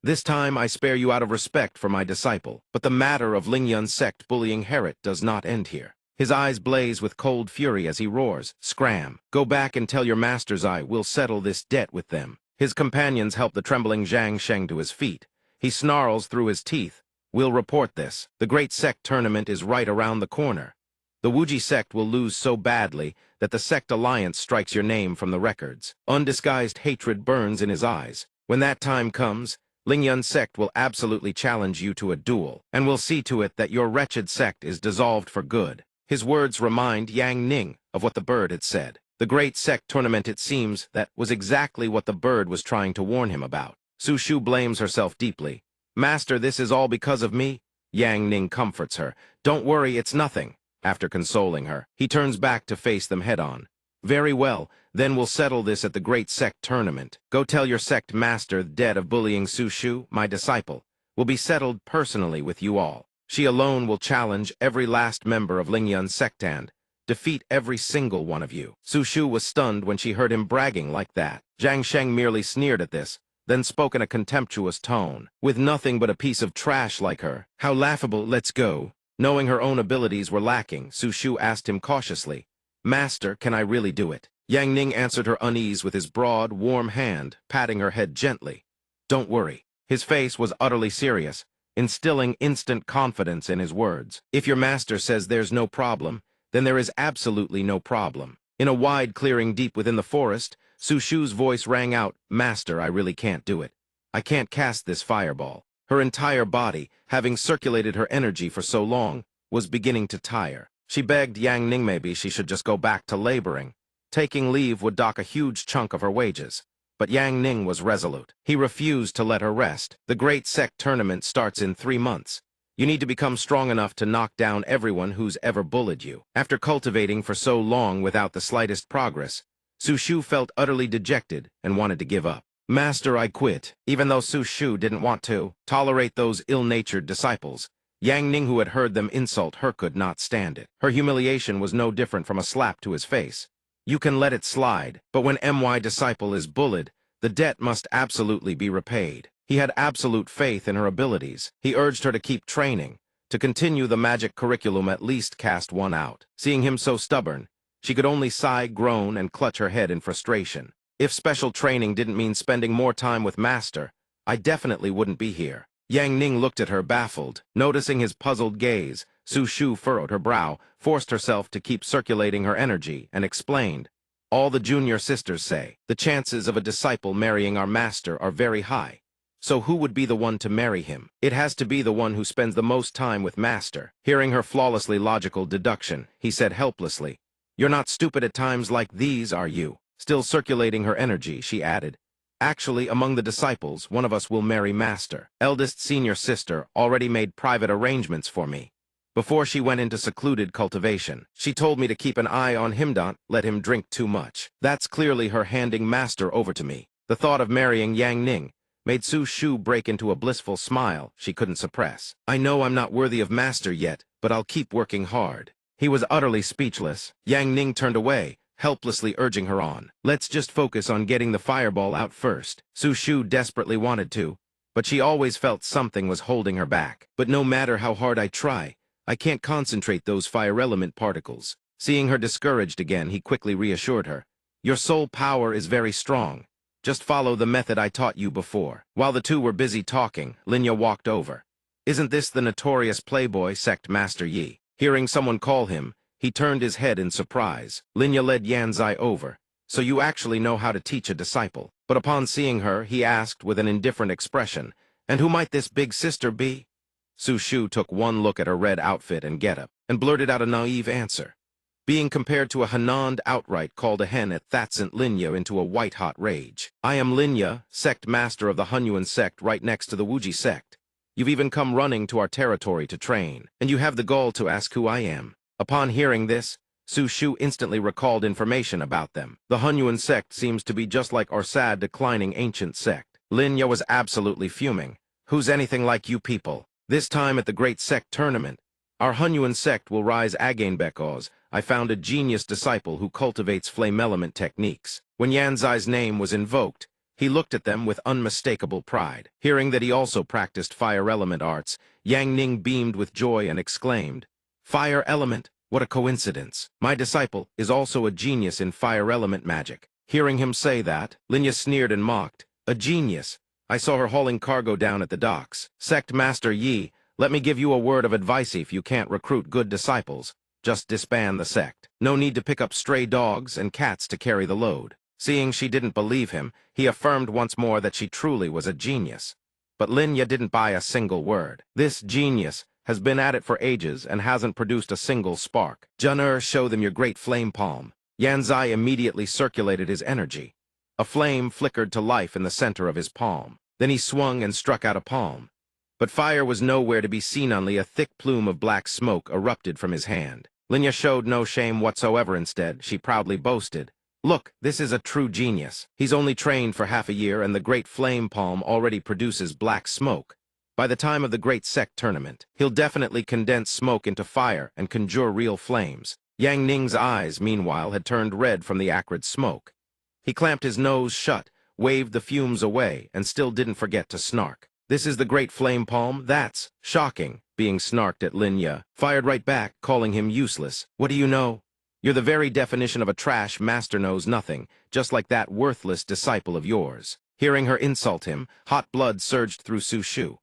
This time I spare you out of respect for my disciple, but the matter of Lingyun Sect bullying Herit does not end here. His eyes blaze with cold fury as he roars, Scram! Go back and tell your masters I will settle this debt with them. His companions help the trembling Jiang Sheng to his feet. He snarls through his teeth, We'll report this. The Great Sect tournament is right around the corner. The Wuji Sect will lose so badly that the Sect Alliance strikes your name from the records. Undisguised hatred burns in his eyes. When that time comes, Lingyun Sect will absolutely challenge you to a duel, and will see to it that your wretched sect is dissolved for good. His words remind Yang Ning of what the bird had said. The Great Sect tournament, it seems, that was exactly what the bird was trying to warn him about. Su Shu blames herself deeply. Master, this is all because of me? Yang Ning comforts her. Don't worry, it's nothing. After consoling her, he turns back to face them head-on. Very well, then we'll settle this at the Great Sect tournament. Go tell your sect master the debt of bullying Su Shu, my disciple, will be settled personally with you all. She alone will challenge every last member of Lingyun Sect and, defeat every single one of you. Su Shu was stunned when she heard him bragging like that. Zhang Sheng merely sneered at this, then spoke in a contemptuous tone. With nothing but a piece of trash like her, how laughable, let's go. Knowing her own abilities were lacking, Su Shu asked him cautiously, Master, can I really do it? Yang Ning answered her unease with his broad, warm hand, patting her head gently. Don't worry. His face was utterly serious, instilling instant confidence in his words. If your master says there's no problem, then there is absolutely no problem. In a wide clearing deep within the forest, Su Shu's voice rang out, Master, I really can't do it. I can't cast this fireball. Her entire body, having circulated her energy for so long, was beginning to tire. She begged Yang Ning maybe she should just go back to laboring. Taking leave would dock a huge chunk of her wages. But Yang Ning was resolute. He refused to let her rest. The Great Sect tournament starts in 3 months. You need to become strong enough to knock down everyone who's ever bullied you. After cultivating for so long without the slightest progress, Su Shu felt utterly dejected and wanted to give up. Master, I quit. Even though Su Shu didn't want to tolerate those ill-natured disciples, Yang Ning, who had heard them insult her, could not stand it. Her humiliation was no different from a slap to his face. You can let it slide, but when my disciple is bullied, the debt must absolutely be repaid. He had absolute faith in her abilities. He urged her to keep training, to continue the magic curriculum, at least cast one out. Seeing him so stubborn, she could only sigh, groan, and clutch her head in frustration. If special training didn't mean spending more time with Master, I definitely wouldn't be here. Yang Ning looked at her baffled. Noticing his puzzled gaze, Su Shu furrowed her brow, forced herself to keep circulating her energy, and explained, All the junior sisters say, the chances of a disciple marrying our master are very high. So who would be the one to marry him? It has to be the one who spends the most time with Master. Hearing her flawlessly logical deduction, he said helplessly, You're not stupid at times like these, are you? Still circulating her energy, she added, Actually, among the disciples, one of us will marry Master. Eldest senior sister already made private arrangements for me. Before she went into secluded cultivation, she told me to keep an eye on him, don't let him drink too much. That's clearly her handing Master over to me. The thought of marrying Yang Ning made Su Shu break into a blissful smile she couldn't suppress. I know I'm not worthy of Master yet, but I'll keep working hard. He was utterly speechless. Yang Ning turned away, helplessly urging her on. Let's just focus on getting the fireball out first. Su Shu desperately wanted to, but she always felt something was holding her back. But no matter how hard I try, I can't concentrate those fire element particles. Seeing her discouraged again, he quickly reassured her. Your soul power is very strong. Just follow the method I taught you before. While the two were busy talking, Linya walked over. Isn't this the notorious playboy Sect Master Yi? Hearing someone call him, he turned his head in surprise. Linya led Yanzai over. So you actually know how to teach a disciple. But upon seeing her, he asked with an indifferent expression, And who might this big sister be? Su Shu took one look at her red outfit and getup, and blurted out a naive answer. Being compared to a Hanand outright called a hen at that sent Linya into a white-hot rage. I am Linya, Sect Master of the Hunyuan Sect right next to the Wuji Sect. You've even come running to our territory to train, and you have the gall to ask who I am. Upon hearing this, Su Shu instantly recalled information about them. The Hunyuan Sect seems to be just like our sad, declining ancient sect. Linya was absolutely fuming. Who's anything like you people? This time at the Great Sect tournament, our Hunyuan Sect will rise again because I found a genius disciple who cultivates flame element techniques. When Yanzai's name was invoked, he looked at them with unmistakable pride. Hearing that he also practiced fire element arts, Yang Ning beamed with joy and exclaimed, Fire element? What a coincidence. My disciple is also a genius in fire element magic. Hearing him say that, Linya sneered and mocked. A genius? I saw her hauling cargo down at the docks. Sect Master Yi, let me give you a word of advice. If you can't recruit good disciples, just disband the sect. No need to pick up stray dogs and cats to carry the load. Seeing she didn't believe him, he affirmed once more that she truly was a genius. But Linya didn't buy a single word. This genius has been at it for ages and hasn't produced a single spark. Jun'er, show them your great flame palm. Yanzai immediately circulated his energy. A flame flickered to life in the center of his palm. Then he swung and struck out a palm. But fire was nowhere to be seen. Only a thick plume of black smoke erupted from his hand. Linya showed no shame whatsoever. Instead, she proudly boasted, Look, this is a true genius. He's only trained for half a year and the great flame palm already produces black smoke. By the time of the Great Sect tournament, he'll definitely condense smoke into fire and conjure real flames. Yang Ning's eyes, meanwhile, had turned red from the acrid smoke. He clamped his nose shut, waved the fumes away, and still didn't forget to snark. "This is the great flame palm? That's shocking," being snarked at Lin Ye, fired right back, calling him useless. "What do you know? You're the very definition of a trash master knows nothing, just like that worthless disciple of yours." Hearing her insult him, hot blood surged through Su Shu.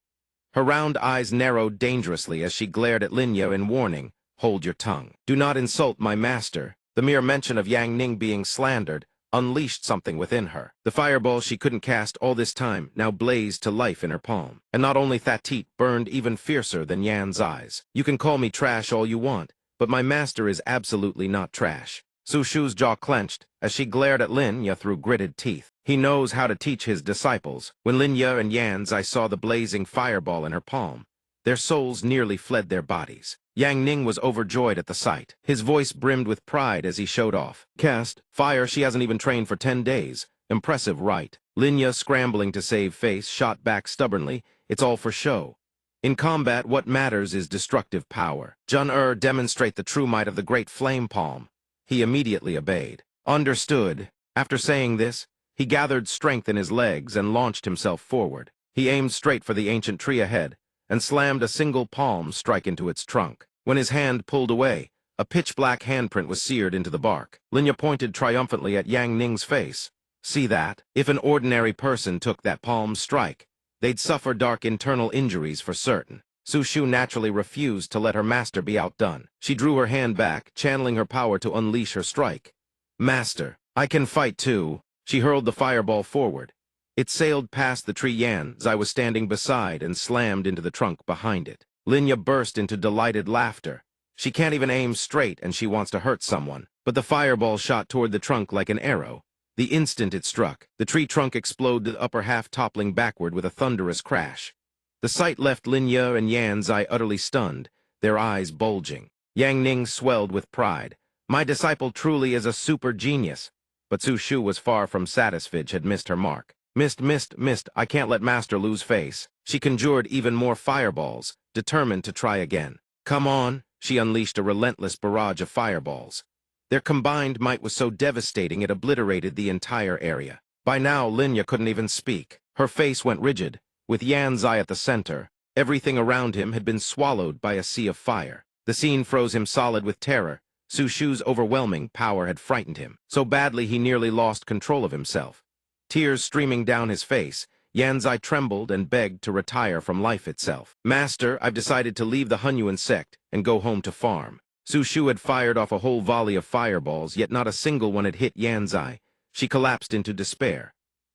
Her round eyes narrowed dangerously as she glared at Lin Ye in warning. "Hold your tongue. Do not insult my master." The mere mention of Yang Ning being slandered unleashed something within her. The fireball she couldn't cast all this time now blazed to life in her palm. And not only that heat burned even fiercer than Yan's eyes. "You can call me trash all you want, but my master is absolutely not trash." Su Shu's jaw clenched as she glared at Lin Ye through gritted teeth. He knows how to teach his disciples. When Lin Ye and Yan's I saw the blazing fireball in her palm, their souls nearly fled their bodies. Yang Ning was overjoyed at the sight. His voice brimmed with pride as he showed off. "Cast fire she hasn't even trained for 10 days. Impressive, right?" Lin Ye, scrambling to save face, shot back stubbornly. "It's all for show. In combat, what matters is destructive power. Jun demonstrate the true might of the great flame palm." He immediately obeyed. "Understood." After saying this, he gathered strength in his legs and launched himself forward. He aimed straight for the ancient tree ahead and slammed a single palm strike into its trunk. When his hand pulled away, a pitch-black handprint was seared into the bark. Lin Ye pointed triumphantly at Yang Ning's face. "See that? If an ordinary person took that palm strike, they'd suffer dark internal injuries for certain." Su Shu naturally refused to let her master be outdone. She drew her hand back, channeling her power to unleash her strike. "Master, I can fight too." She hurled the fireball forward. It sailed past the tree Yan's I was standing beside and slammed into the trunk behind it. Lin Ye burst into delighted laughter. She can't even aim straight and she wants to hurt someone. But the fireball shot toward the trunk like an arrow. The instant it struck, the tree trunk exploded, the upper half toppling backward with a thunderous crash. The sight left Lin Ye and Yan's eye utterly stunned, their eyes bulging. Yang Ning swelled with pride. "My disciple truly is a super genius." But Su Shu was far from satisfied, had missed her mark. Missed. I can't let master lose face." She conjured even more fireballs, determined to try again. "Come on." She unleashed a relentless barrage of fireballs. Their combined might was so devastating it obliterated the entire area. By now, Lin Ye couldn't even speak. Her face went rigid. With Yan's eye at the center, everything around him had been swallowed by a sea of fire. The scene froze him solid with terror. Su Shu's overwhelming power had frightened him, so badly he nearly lost control of himself. Tears streaming down his face, Yan's eye trembled and begged to retire from life itself. "Master, I've decided to leave the Hunyuan sect and go home to farm." Su Shu had fired off a whole volley of fireballs, yet not a single one had hit Yan's eye. She collapsed into despair.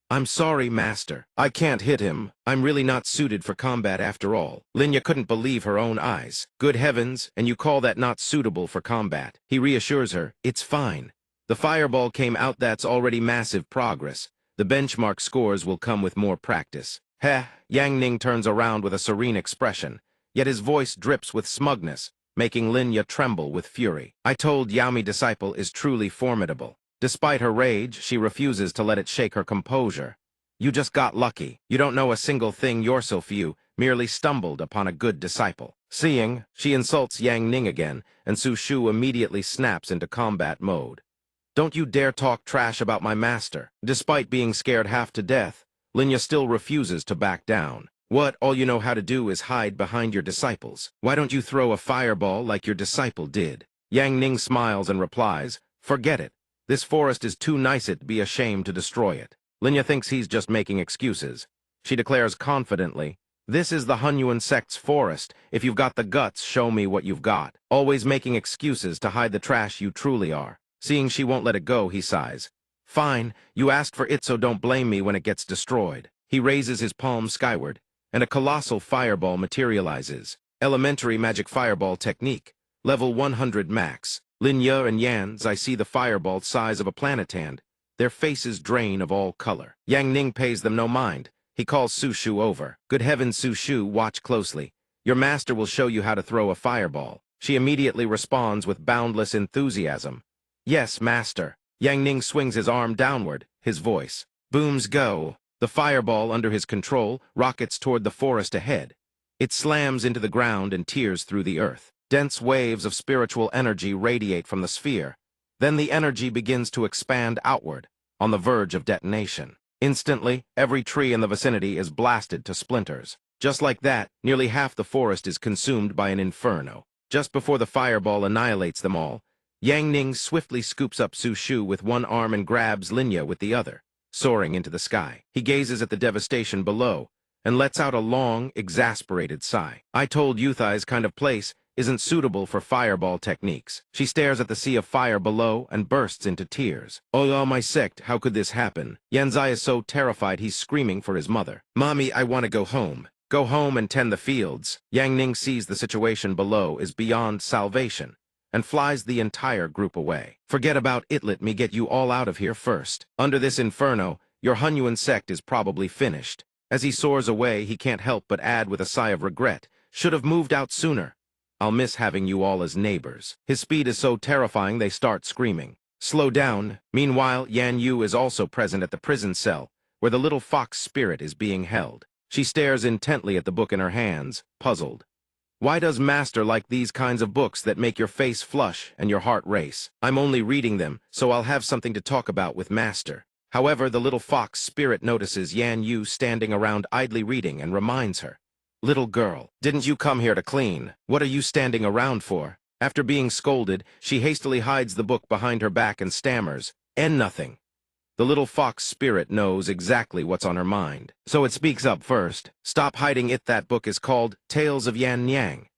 "I'm sorry, master. I can't hit him. I'm really not suited for combat after all." Lin Ye couldn't believe her own eyes. "Good heavens, and you call that not suitable for combat?" He reassures her, "It's fine. The fireball came out, that's already massive progress. The benchmark scores will come with more practice." "Heh." Yang Ning turns around with a serene expression, yet his voice drips with smugness, making Lin Ye tremble with fury. "I told Yaomi disciple is truly formidable." Despite her rage, she refuses to let it shake her composure. "You just got lucky. You don't know a single thing, you're so few, merely stumbled upon a good disciple." Seeing, she insults Yang Ning again, and Su Shu immediately snaps into combat mode. "Don't you dare talk trash about my master." Despite being scared half to death, Lin Ye still refuses to back down. "What, all you know how to do is hide behind your disciples? Why don't you throw a fireball like your disciple did?" Yang Ning smiles and replies, "Forget it. This forest is too nice to be ashamed to destroy it." Lin Ye thinks he's just making excuses. She declares confidently, "This is the Hunyuan sect's forest. If you've got the guts, show me what you've got. Always making excuses to hide the trash you truly are." Seeing she won't let it go, he sighs. "Fine, you asked for it, so don't blame me when it gets destroyed." He raises his palm skyward, and a colossal fireball materializes. Elementary magic fireball technique. Level 100 max. Lin Ye and Yan's I see the fireball size of a planet hand. Their faces drain of all color. Yang Ning pays them no mind. He calls Su Shu over. "Good heavens, Su Shu, watch closely. Your master will show you how to throw a fireball." She immediately responds with boundless enthusiasm. "Yes, master." Yang Ning swings his arm downward, his voice. Booms go. The fireball under his control rockets toward the forest ahead. It slams into the ground and tears through the earth. Dense waves of spiritual energy radiate from the sphere. Then the energy begins to expand outward, on the verge of detonation. Instantly, every tree in the vicinity is blasted to splinters. Just like that, nearly half the forest is consumed by an inferno. Just before the fireball annihilates them all, Yang Ning swiftly scoops up Su Shu with one arm and grabs Linya with the other, soaring into the sky. He gazes at the devastation below and lets out a long, exasperated sigh. I told Yutai's kind of place isn't suitable for fireball techniques. She stares at the sea of fire below and bursts into tears. Oh, my Sect, how could this happen? Yanzai is so terrified he's screaming for his mother. Mommy, I want to go home. Go home and tend the fields. Yang Ning sees the situation below is beyond salvation and flies the entire group away. Forget about it, let me get you all out of here first. Under this inferno, your Hunyuan Sect is probably finished. As he soars away, he can't help but add with a sigh of regret, should have moved out sooner. I'll miss having you all as neighbors. His speed is so terrifying they start screaming. Slow down. Meanwhile, Yan Yu is also present at the prison cell, where the little fox spirit is being held. She stares intently at the book in her hands, puzzled. Why does Master like these kinds of books that make your face flush and your heart race? I'm only reading them, so I'll have something to talk about with Master. However, the little fox spirit notices Yan Yu standing around idly reading and reminds her. Little girl, didn't you come here to clean? What are you standing around for? After being scolded, she hastily hides the book behind her back and stammers, and nothing. The little fox spirit knows exactly what's on her mind, so it speaks up first. Stop hiding it, that book is called Tales of Yan Yang.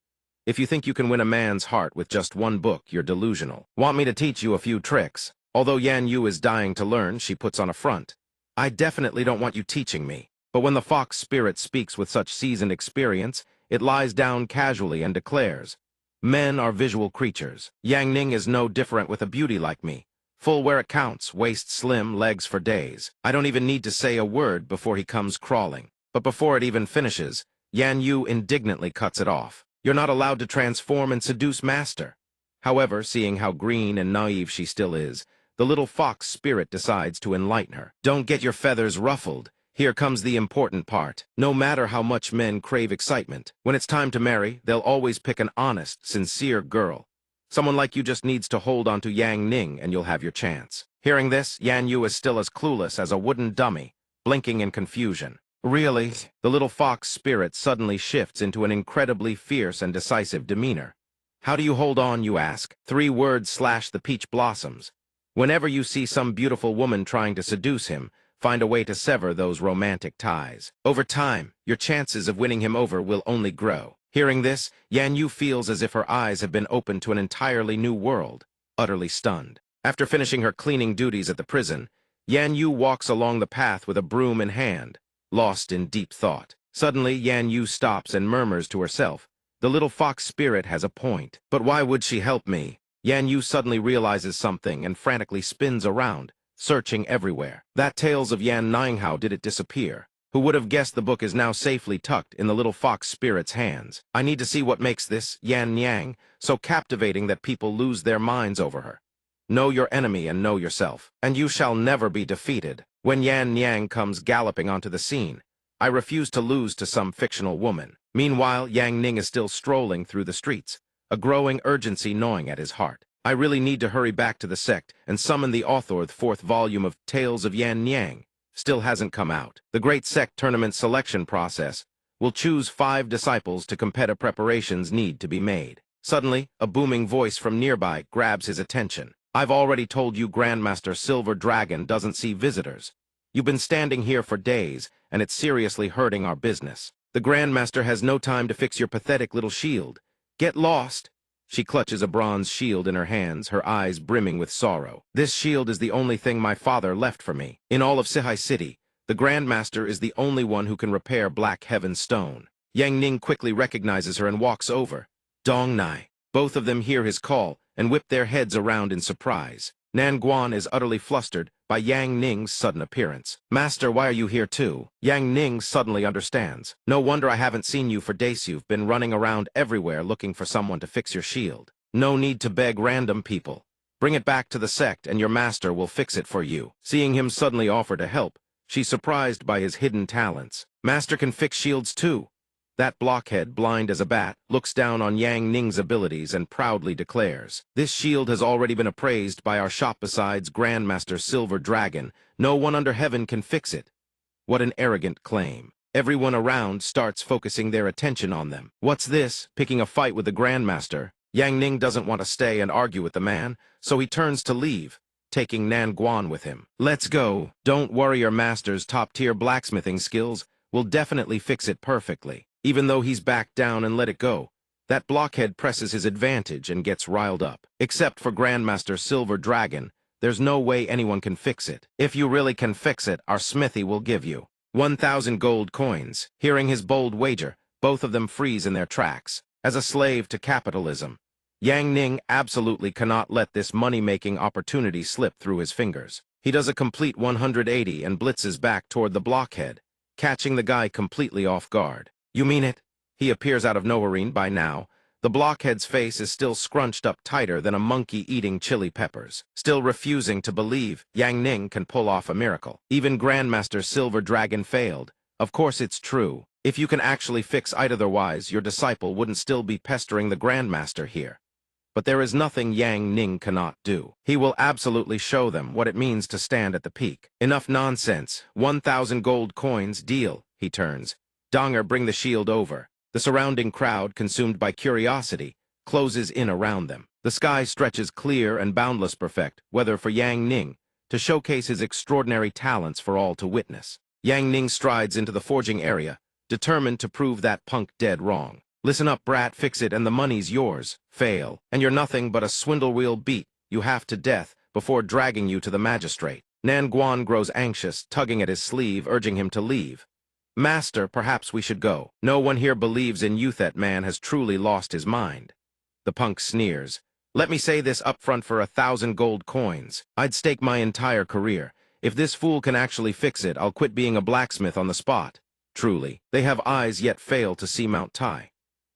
If you think you can win a man's heart with just one book, you're delusional. Want me to teach you a few tricks? Although Yan Yu is dying to learn, she puts on a front. I definitely don't want you teaching me. But when the fox spirit speaks with such seasoned experience, it lies down casually and declares, men are visual creatures. Yang Ning is no different with a beauty like me. Full where it counts, waist slim, legs for days. I don't even need to say a word before he comes crawling. But before it even finishes, Yan Yu indignantly cuts it off. You're not allowed to transform and seduce Master. However, seeing how green and naive she still is, the little fox spirit decides to enlighten her. Don't get your feathers ruffled. Here comes the important part. No matter how much men crave excitement, when it's time to marry, they'll always pick an honest, sincere girl. Someone like you just needs to hold on to Yang Ning and you'll have your chance. Hearing this, Yan Yu is still as clueless as a wooden dummy, blinking in confusion. Really? The little fox spirit suddenly shifts into an incredibly fierce and decisive demeanor. How do you hold on, you ask? 3 words slash the peach blossoms. Whenever you see some beautiful woman trying to seduce him, find a way to sever those romantic ties. Over time, your chances of winning him over will only grow. Hearing this, Yan Yu feels as if her eyes have been opened to an entirely new world, utterly stunned. After finishing her cleaning duties at the prison, Yan Yu walks along the path with a broom in hand, lost in deep thought. Suddenly, Yan Yu stops and murmurs to herself, the little fox spirit has a point. But why would she help me? Yan Yu suddenly realizes something and frantically spins around, searching everywhere. That Tales of Yan Ning, how did it disappear? Who would have guessed the book is now safely tucked in the little fox spirit's hands? I need to see what makes this, Yan Yang, so captivating that people lose their minds over her. Know your enemy and know yourself, and you shall never be defeated. When Yan Yang comes galloping onto the scene, I refuse to lose to some fictional woman. Meanwhile, Yang Ning is still strolling through the streets, a growing urgency gnawing at his heart. I really need to hurry back to the Sect and summon the author of the 4th volume of Tales of Yan Yang. Still hasn't come out. The Great Sect Tournament selection process will choose 5 disciples to competitive preparations need to be made. Suddenly, a booming voice from nearby grabs his attention. I've already told you Grandmaster Silver Dragon doesn't see visitors. You've been standing here for days, and it's seriously hurting our business. The Grandmaster has no time to fix your pathetic little shield. Get lost. She clutches a bronze shield in her hands, her eyes brimming with sorrow. This shield is the only thing my father left for me. In all of Sihai City, the Grandmaster is the only one who can repair Black Heaven Stone. Yang Ning quickly recognizes her and walks over. Dong Nai. Both of them hear his call and whip their heads around in surprise. Nan Guan is utterly flustered by Yang Ning's sudden appearance. Master, why are you here too? Yang Ning suddenly understands. No wonder I haven't seen you for days. You've been running around everywhere looking for someone to fix your shield. No need to beg random people. Bring it back to the Sect and your master will fix it for you. Seeing him suddenly offer to help, she's surprised by his hidden talents. Master can fix shields too. That blockhead, blind as a bat, looks down on Yang Ning's abilities and proudly declares, "This shield has already been appraised by our shop. Besides Grandmaster Silver Dragon, no one under heaven can fix it." What an arrogant claim. Everyone around starts focusing their attention on them. What's this? Picking a fight with the Grandmaster? Yang Ning doesn't want to stay and argue with the man, so he turns to leave, taking Nan Guan with him. "Let's go. Don't worry, your master's top-tier blacksmithing skills will definitely fix it perfectly." Even though he's backed down and let it go, that blockhead presses his advantage and gets riled up. Except for Grandmaster Silver Dragon, there's no way anyone can fix it. "If you really can fix it, our smithy will give you 1,000 gold coins." Hearing his bold wager, both of them freeze in their tracks. As a slave to capitalism, Yang Ning absolutely cannot let this money-making opportunity slip through his fingers. He does a complete 180 and blitzes back toward the blockhead, catching the guy completely off guard. "You mean it?" He appears out of nowhere. By now, the blockhead's face is still scrunched up tighter than a monkey eating chili peppers, still refusing to believe Yang Ning can pull off a miracle. Even Grandmaster Silver Dragon failed. "Of course it's true. If you can actually fix it, otherwise your disciple wouldn't still be pestering the Grandmaster here. But there is nothing Yang Ning cannot do. He will absolutely show them what it means to stand at the peak." "Enough nonsense. 1,000 gold coins, deal." He turns. "Donger, bring the shield over." The surrounding crowd, consumed by curiosity, closes in around them. The sky stretches clear and boundless, perfect weather for Yang Ning to showcase his extraordinary talents for all to witness. Yang Ning strides into the forging area, determined to prove that punk dead wrong. "Listen up, brat, fix it and the money's yours. Fail, and you're nothing but a swindle wheel beat you half to death before dragging you to the magistrate." Nan Guan grows anxious, tugging at his sleeve, urging him to leave. "Master, perhaps we should go. No one here believes in youth. That man has truly lost his mind." The punk sneers. "Let me say this up front, for 1,000 gold coins, I'd stake my entire career. If this fool can actually fix it, I'll quit being a blacksmith on the spot." Truly, they have eyes yet fail to see Mount Tai.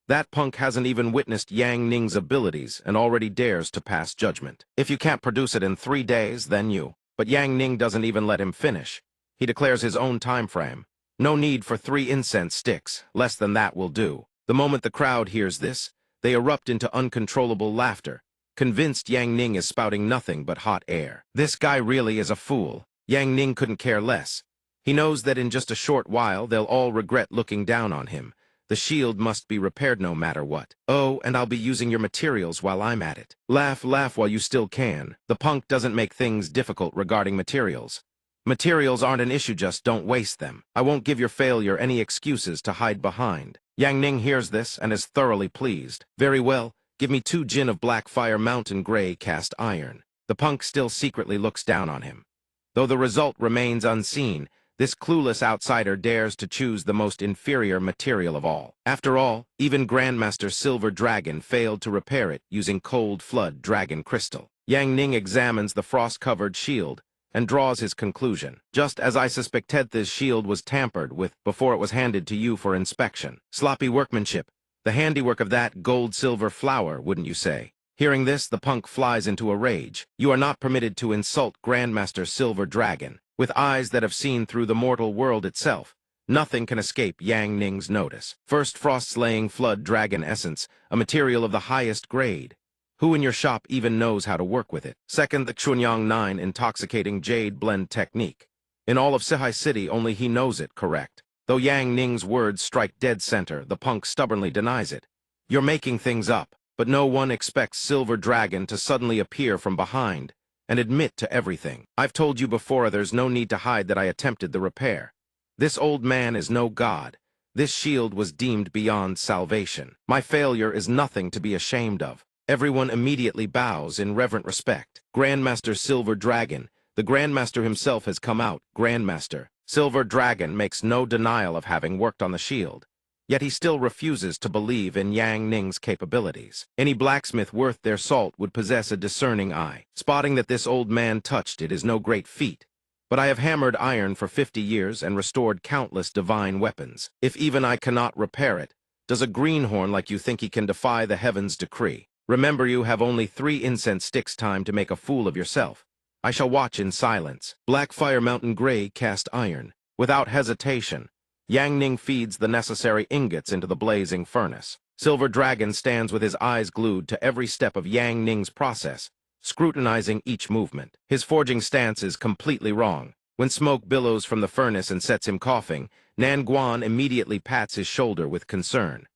That punk hasn't even witnessed Yang Ning's abilities and already dares to pass judgment. "If you can't produce it in 3 days, then you..." But Yang Ning doesn't even let him finish. He declares his own time frame. "No need for 3 incense sticks. Less than that will do." The moment the crowd hears this, they erupt into uncontrollable laughter, convinced Yang Ning is spouting nothing but hot air. This guy really is a fool. Yang Ning couldn't care less. He knows that in just a short while they'll all regret looking down on him. The shield must be repaired no matter what. "Oh, and I'll be using your materials while I'm at it." Laugh, laugh while you still can. The punk doesn't make things difficult regarding materials. "Materials aren't an issue, just don't waste them. I won't give your failure any excuses to hide behind." Yang Ning hears this and is thoroughly pleased. "Very well, give me 2 gin of Black Fire Mountain Gray cast iron." The punk still secretly looks down on him. Though the result remains unseen, this clueless outsider dares to choose the most inferior material of all. After all, even Grandmaster Silver Dragon failed to repair it using Cold Flood Dragon Crystal. Yang Ning examines the frost-covered shield and draws his conclusion. "Just as I suspected, this shield was tampered with before it was handed to you for inspection. Sloppy workmanship, the handiwork of that gold-silver flower, wouldn't you say?" Hearing this, the punk flies into a rage. "You are not permitted to insult Grandmaster Silver Dragon. With eyes that have seen through the mortal world itself, nothing can escape Yang Ning's notice. First, frost-slaying flood dragon essence, a material of the highest grade. Who in your shop even knows how to work with it? Second, the Chunyang 9 intoxicating jade blend technique. In all of Sihai City, only he knows it correct." Though Yang Ning's words strike dead center, the punk stubbornly denies it. "You're making things up." But no one expects Silver Dragon to suddenly appear from behind and admit to everything. "I've told you before, there's no need to hide that I attempted the repair. This old man is no god. This shield was deemed beyond salvation. My failure is nothing to be ashamed of." Everyone immediately bows in reverent respect. Grandmaster Silver Dragon, the Grandmaster himself, has come out. Grandmaster Silver Dragon makes no denial of having worked on the shield. Yet he still refuses to believe in Yang Ning's capabilities. Any blacksmith worth their salt would possess a discerning eye. Spotting that this old man touched it is no great feat. "But I have hammered iron for 50 years and restored countless divine weapons. If even I cannot repair it, does a greenhorn like you think he can defy the heavens' decree? Remember, you have only 3 incense sticks time to make a fool of yourself. I shall watch in silence." Black Fire Mountain Gray cast iron. Without hesitation, Yang Ning feeds the necessary ingots into the blazing furnace. Silver Dragon stands with his eyes glued to every step of Yang Ning's process, scrutinizing each movement. His forging stance is completely wrong. When smoke billows from the furnace and sets him coughing, Nan Guan immediately pats his shoulder with concern.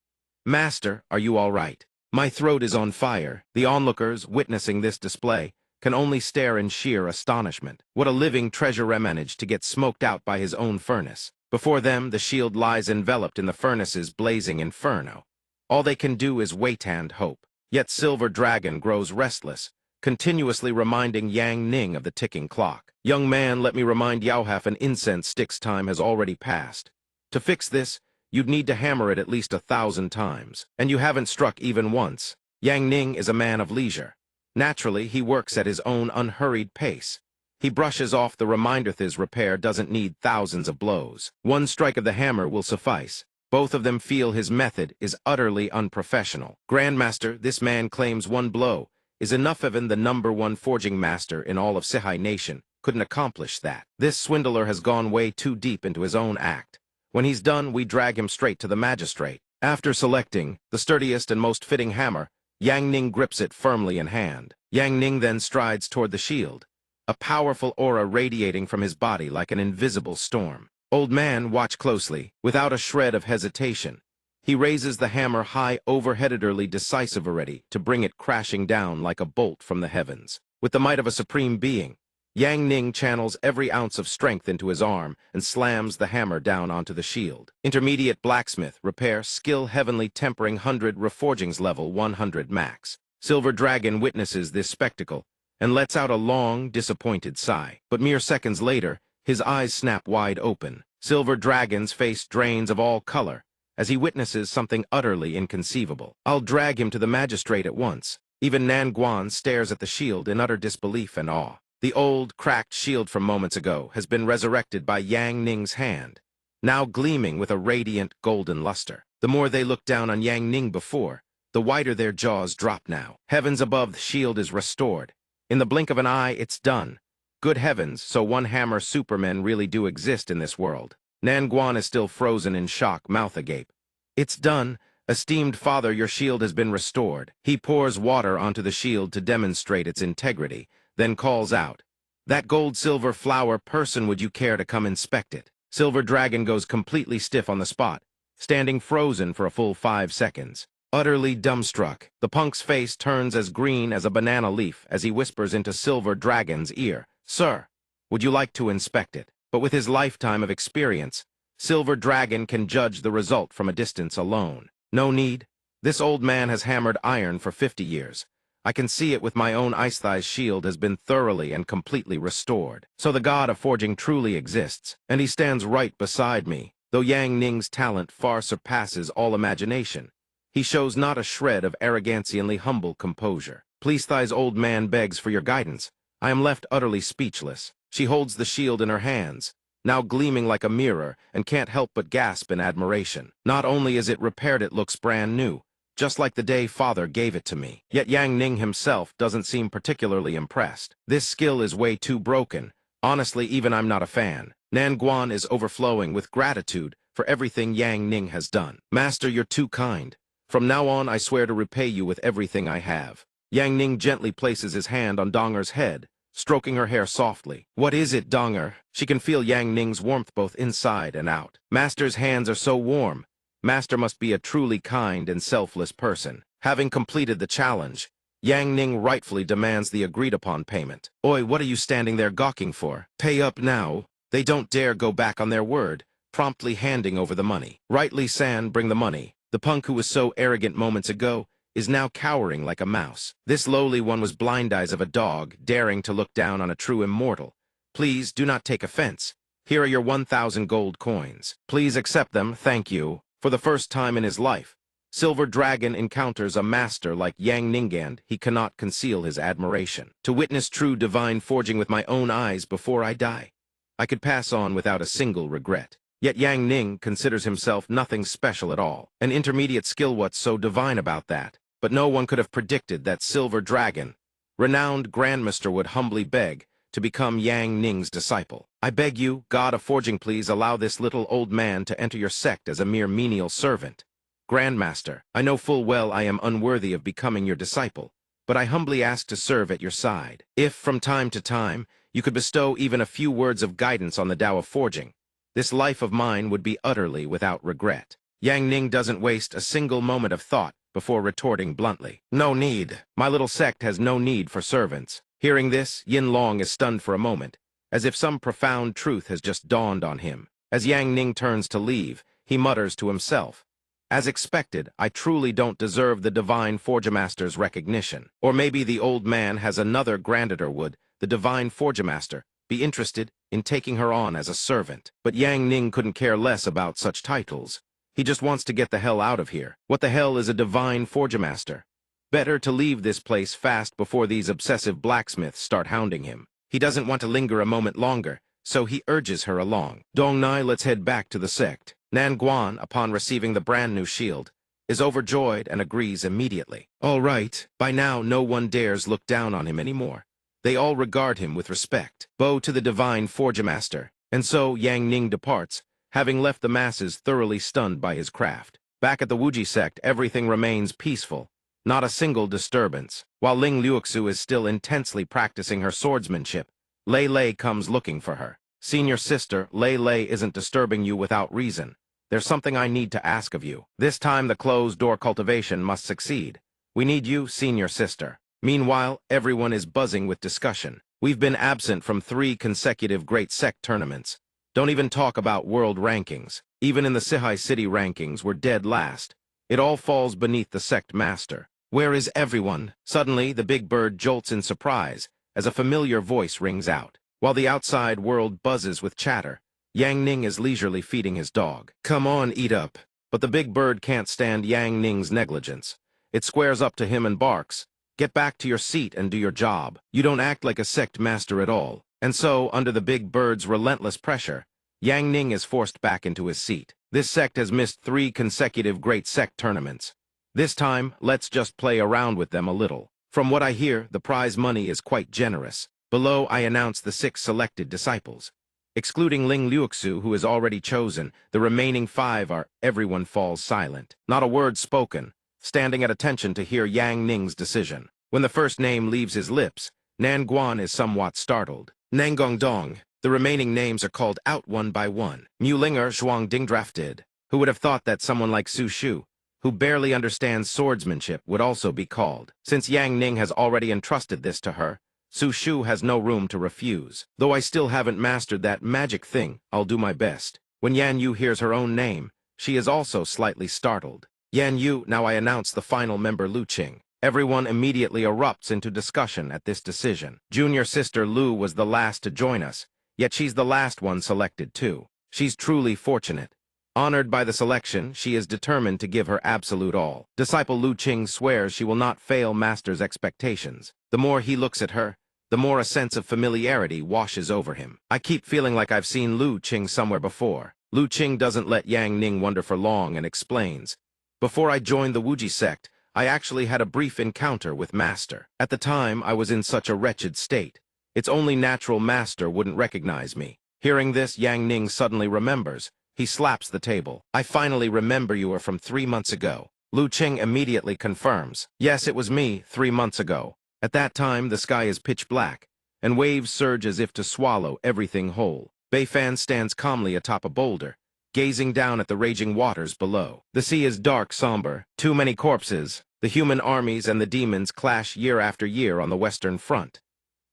"Master, are you all right? My throat is on fire." The onlookers, witnessing this display, can only stare in sheer astonishment. What a living treasure managed to get smoked out by his own furnace. Before them, the shield lies enveloped in the furnace's blazing inferno. All they can do is wait and hope. Yet Silver Dragon grows restless, continuously reminding Yang Ning of the ticking clock. "Young man, let me remind Yao half an incense stick's time has already passed. To fix this, you'd need to hammer it at least 1,000 times, and you haven't struck even once." Yang Ning is a man of leisure. Naturally, he works at his own unhurried pace. He brushes off the reminder his repair doesn't need thousands of blows. One strike of the hammer will suffice. Both of them feel his method is utterly unprofessional. "Grandmaster, this man claims one blow is enough. Even the #1 forging master in all of Sihai Nation couldn't accomplish that. This swindler has gone way too deep into his own act. When he's done, we drag him straight to the magistrate." After selecting the sturdiest and most fitting hammer, Yang Ning grips it firmly in hand. Yang Ning then strides toward the shield, a powerful aura radiating from his body like an invisible storm. "Old man, watch closely." Without a shred of hesitation, he raises the hammer high overheadedly decisive already to bring it crashing down like a bolt from the heavens. With the might of a supreme being, Yang Ning channels every ounce of strength into his arm and slams the hammer down onto the shield. Intermediate blacksmith, repair, skill heavenly tempering 100 reforgings level 100 max. Silver Dragon witnesses this spectacle and lets out a long, disappointed sigh. But mere seconds later, his eyes snap wide open. Silver Dragon's face drains of all color as he witnesses something utterly inconceivable. "I'll drag him to the magistrate at once." Even Nan Guan stares at the shield in utter disbelief and awe. The old, cracked shield from moments ago has been resurrected by Yang Ning's hand, now gleaming with a radiant golden luster. The more they look down on Yang Ning before, the wider their jaws drop now. Heavens above, the shield is restored. In the blink of an eye, it's done. Good heavens, so one-hammer supermen really do exist in this world. Nan Guan is still frozen in shock, mouth agape. "It's done. Esteemed father, your shield has been restored." He pours water onto the shield to demonstrate its integrity, then calls out, "That gold-silver flower person, would you care to come inspect it?" Silver Dragon goes completely stiff on the spot, standing frozen for a full 5 seconds. Utterly dumbstruck, the punk's face turns as green as a banana leaf as he whispers into Silver Dragon's ear, "Sir, would you like to inspect it?" But with his lifetime of experience, Silver Dragon can judge the result from a distance alone. "No need. This old man has hammered iron for 50 years. I can see it with my own ice-thigh's shield has been thoroughly and completely restored. So the god of forging truly exists, and he stands right beside me. Though Yang Ning's talent far surpasses all imagination, he shows not a shred of arrogantianly humble composure. "Please, thigh's old man begs for your guidance. I am left utterly speechless." She holds the shield in her hands, now gleaming like a mirror, and can't help but gasp in admiration. Not only is it repaired, it looks brand new, just like the day father gave it to me. Yet Yang Ning himself doesn't seem particularly impressed. This skill is way too broken. Honestly, even I'm not a fan. Nan Guan is overflowing with gratitude for everything Yang Ning has done. "Master, you're too kind. From now on, I swear to repay you with everything I have." Yang Ning gently places his hand on Donger's head, stroking her hair softly. "What is it, Donger?" She can feel Yang Ning's warmth both inside and out. "Master's hands are so warm. Master must be a truly kind and selfless person." Having completed the challenge, Yang Ning rightfully demands the agreed-upon payment. "Oi, what are you standing there gawking for? Pay up now." They don't dare go back on their word, promptly handing over the money. "Rightly, San, bring the money." The punk who was so arrogant moments ago is now cowering like a mouse. This lowly one was blind eyes of a dog, daring to look down on a true immortal. "Please, do not take offense. Here are your 1,000 gold coins. Please accept them, thank you." For the first time in his life, Silver Dragon encounters a master like Yang Ningand. He cannot conceal his admiration. "To witness true divine forging with my own eyes before I die, I could pass on without a single regret." Yet Yang Ning considers himself nothing special at all. An intermediate skill, what's so divine about that? But no one could have predicted that Silver Dragon, renowned Grandmaster, would humbly beg to become Yang Ning's disciple. I beg you, God of Forging, please allow this little old man to enter your sect as a mere menial servant. Grandmaster, I know full well I am unworthy of becoming your disciple, but I humbly ask to serve at your side. If, from time to time, you could bestow even a few words of guidance on the Tao of Forging, this life of mine would be utterly without regret. Yang Ning doesn't waste a single moment of thought before retorting bluntly. No need. My little sect has no need for servants. Hearing this, Yin Long is stunned for a moment, as if some profound truth has just dawned on him. As Yang Ning turns to leave, he mutters to himself, "As expected, I truly don't deserve the Divine Forgemaster's recognition. Or maybe the old man has another grandeur. Would the Divine Forgemaster be interested in taking her on as a servant?" But Yang Ning couldn't care less about such titles. He just wants to get the hell out of here. What the hell is a Divine Forgemaster? Better to leave this place fast before these obsessive blacksmiths start hounding him. He doesn't want to linger a moment longer, so he urges her along. Dong Nai, let's head back to the sect. Nan Guan, upon receiving the brand new shield, is overjoyed and agrees immediately. All right, by now no one dares look down on him anymore. They all regard him with respect. Bow to the Divine Forgemaster. And so Yang Ning departs, having left the masses thoroughly stunned by his craft. Back at the Wuji sect, everything remains peaceful. Not a single disturbance. While Ling Luoxu is still intensely practicing her swordsmanship, Lei Lei comes looking for her. Senior sister, Lei Lei isn't disturbing you without reason. There's something I need to ask of you. This time the closed-door cultivation must succeed. We need you, senior sister. Meanwhile, everyone is buzzing with discussion. We've been absent from 3 consecutive Great Sect tournaments. Don't even talk about world rankings. Even in the Sihai City rankings, we're dead last. It all falls beneath the sect master. Where is everyone? Suddenly, the big bird jolts in surprise as a familiar voice rings out. While the outside world buzzes with chatter, Yang Ning is leisurely feeding his dog. Come on, eat up. But the big bird can't stand Yang Ning's negligence. It squares up to him and barks, "Get back to your seat and do your job. You don't act like a sect master at all." And so, under the big bird's relentless pressure, Yang Ning is forced back into his seat. This sect has missed 3 consecutive Great Sect tournaments. This time, let's just play around with them a little. From what I hear, the prize money is quite generous. Below, I announce the 6 selected disciples. Excluding Ling Luoxu, who is already chosen, the remaining 5 are. Everyone falls silent. Not a word spoken, standing at attention to hear Yang Ning's decision. When the first name leaves his lips, Nan Guan is somewhat startled. Nangong Dong. The remaining names are called out one by one. Mu Linger Zhuang Dingdraft did. Who would have thought that someone like Su Shu, who barely understands swordsmanship, would also be called? Since Yang Ning has already entrusted this to her, Su Shu has no room to refuse. Though I still haven't mastered that magic thing, I'll do my best. When Yan Yu hears her own name, she is also slightly startled. Yan Yu, now I announce the final member, Lu Qing. Everyone immediately erupts into discussion at this decision. Junior sister Lu was the last to join us, yet she's the last one selected too. She's truly fortunate. Honored by the selection, she is determined to give her absolute all. Disciple Lu Qing swears she will not fail Master's expectations. The more he looks at her, the more a sense of familiarity washes over him. I keep feeling like I've seen Lu Qing somewhere before. Lu Qing doesn't let Yang Ning wonder for long and explains. Before I joined the Wuji sect, I actually had a brief encounter with Master. At the time, I was in such a wretched state. It's only natural Master wouldn't recognize me. Hearing this, Yang Ning suddenly remembers. He slaps the table. I finally remember you are from 3 months ago. Lu Qing immediately confirms. Yes, it was me 3 months ago. At that time, the sky is pitch black, and waves surge as if to swallow everything whole. Bei Fan stands calmly atop a boulder, gazing down at the raging waters below. The sea is dark, somber. Too many corpses. The human armies and the demons clash year after year on the Western Front.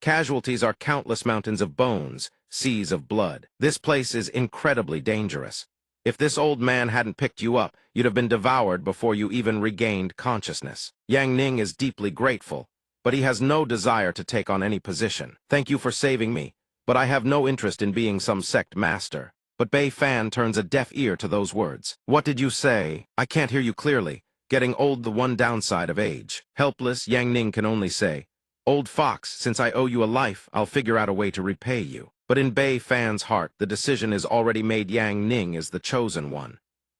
Casualties are countless mountains of bones, seas of blood. This place is incredibly dangerous. If this old man hadn't picked you up, you'd have been devoured before you even regained consciousness. Yang Ning is deeply grateful, but he has no desire to take on any position. Thank you for saving me, but I have no interest in being some sect master. But Bei Fan turns a deaf ear to those words. What did you say? I can't hear you clearly. Getting old, the one downside of age. Helpless, Yang Ning can only say, Old fox, since I owe you a life, I'll figure out a way to repay you. But in Bei Fan's heart, the decision is already made. Yang Ning is the chosen one.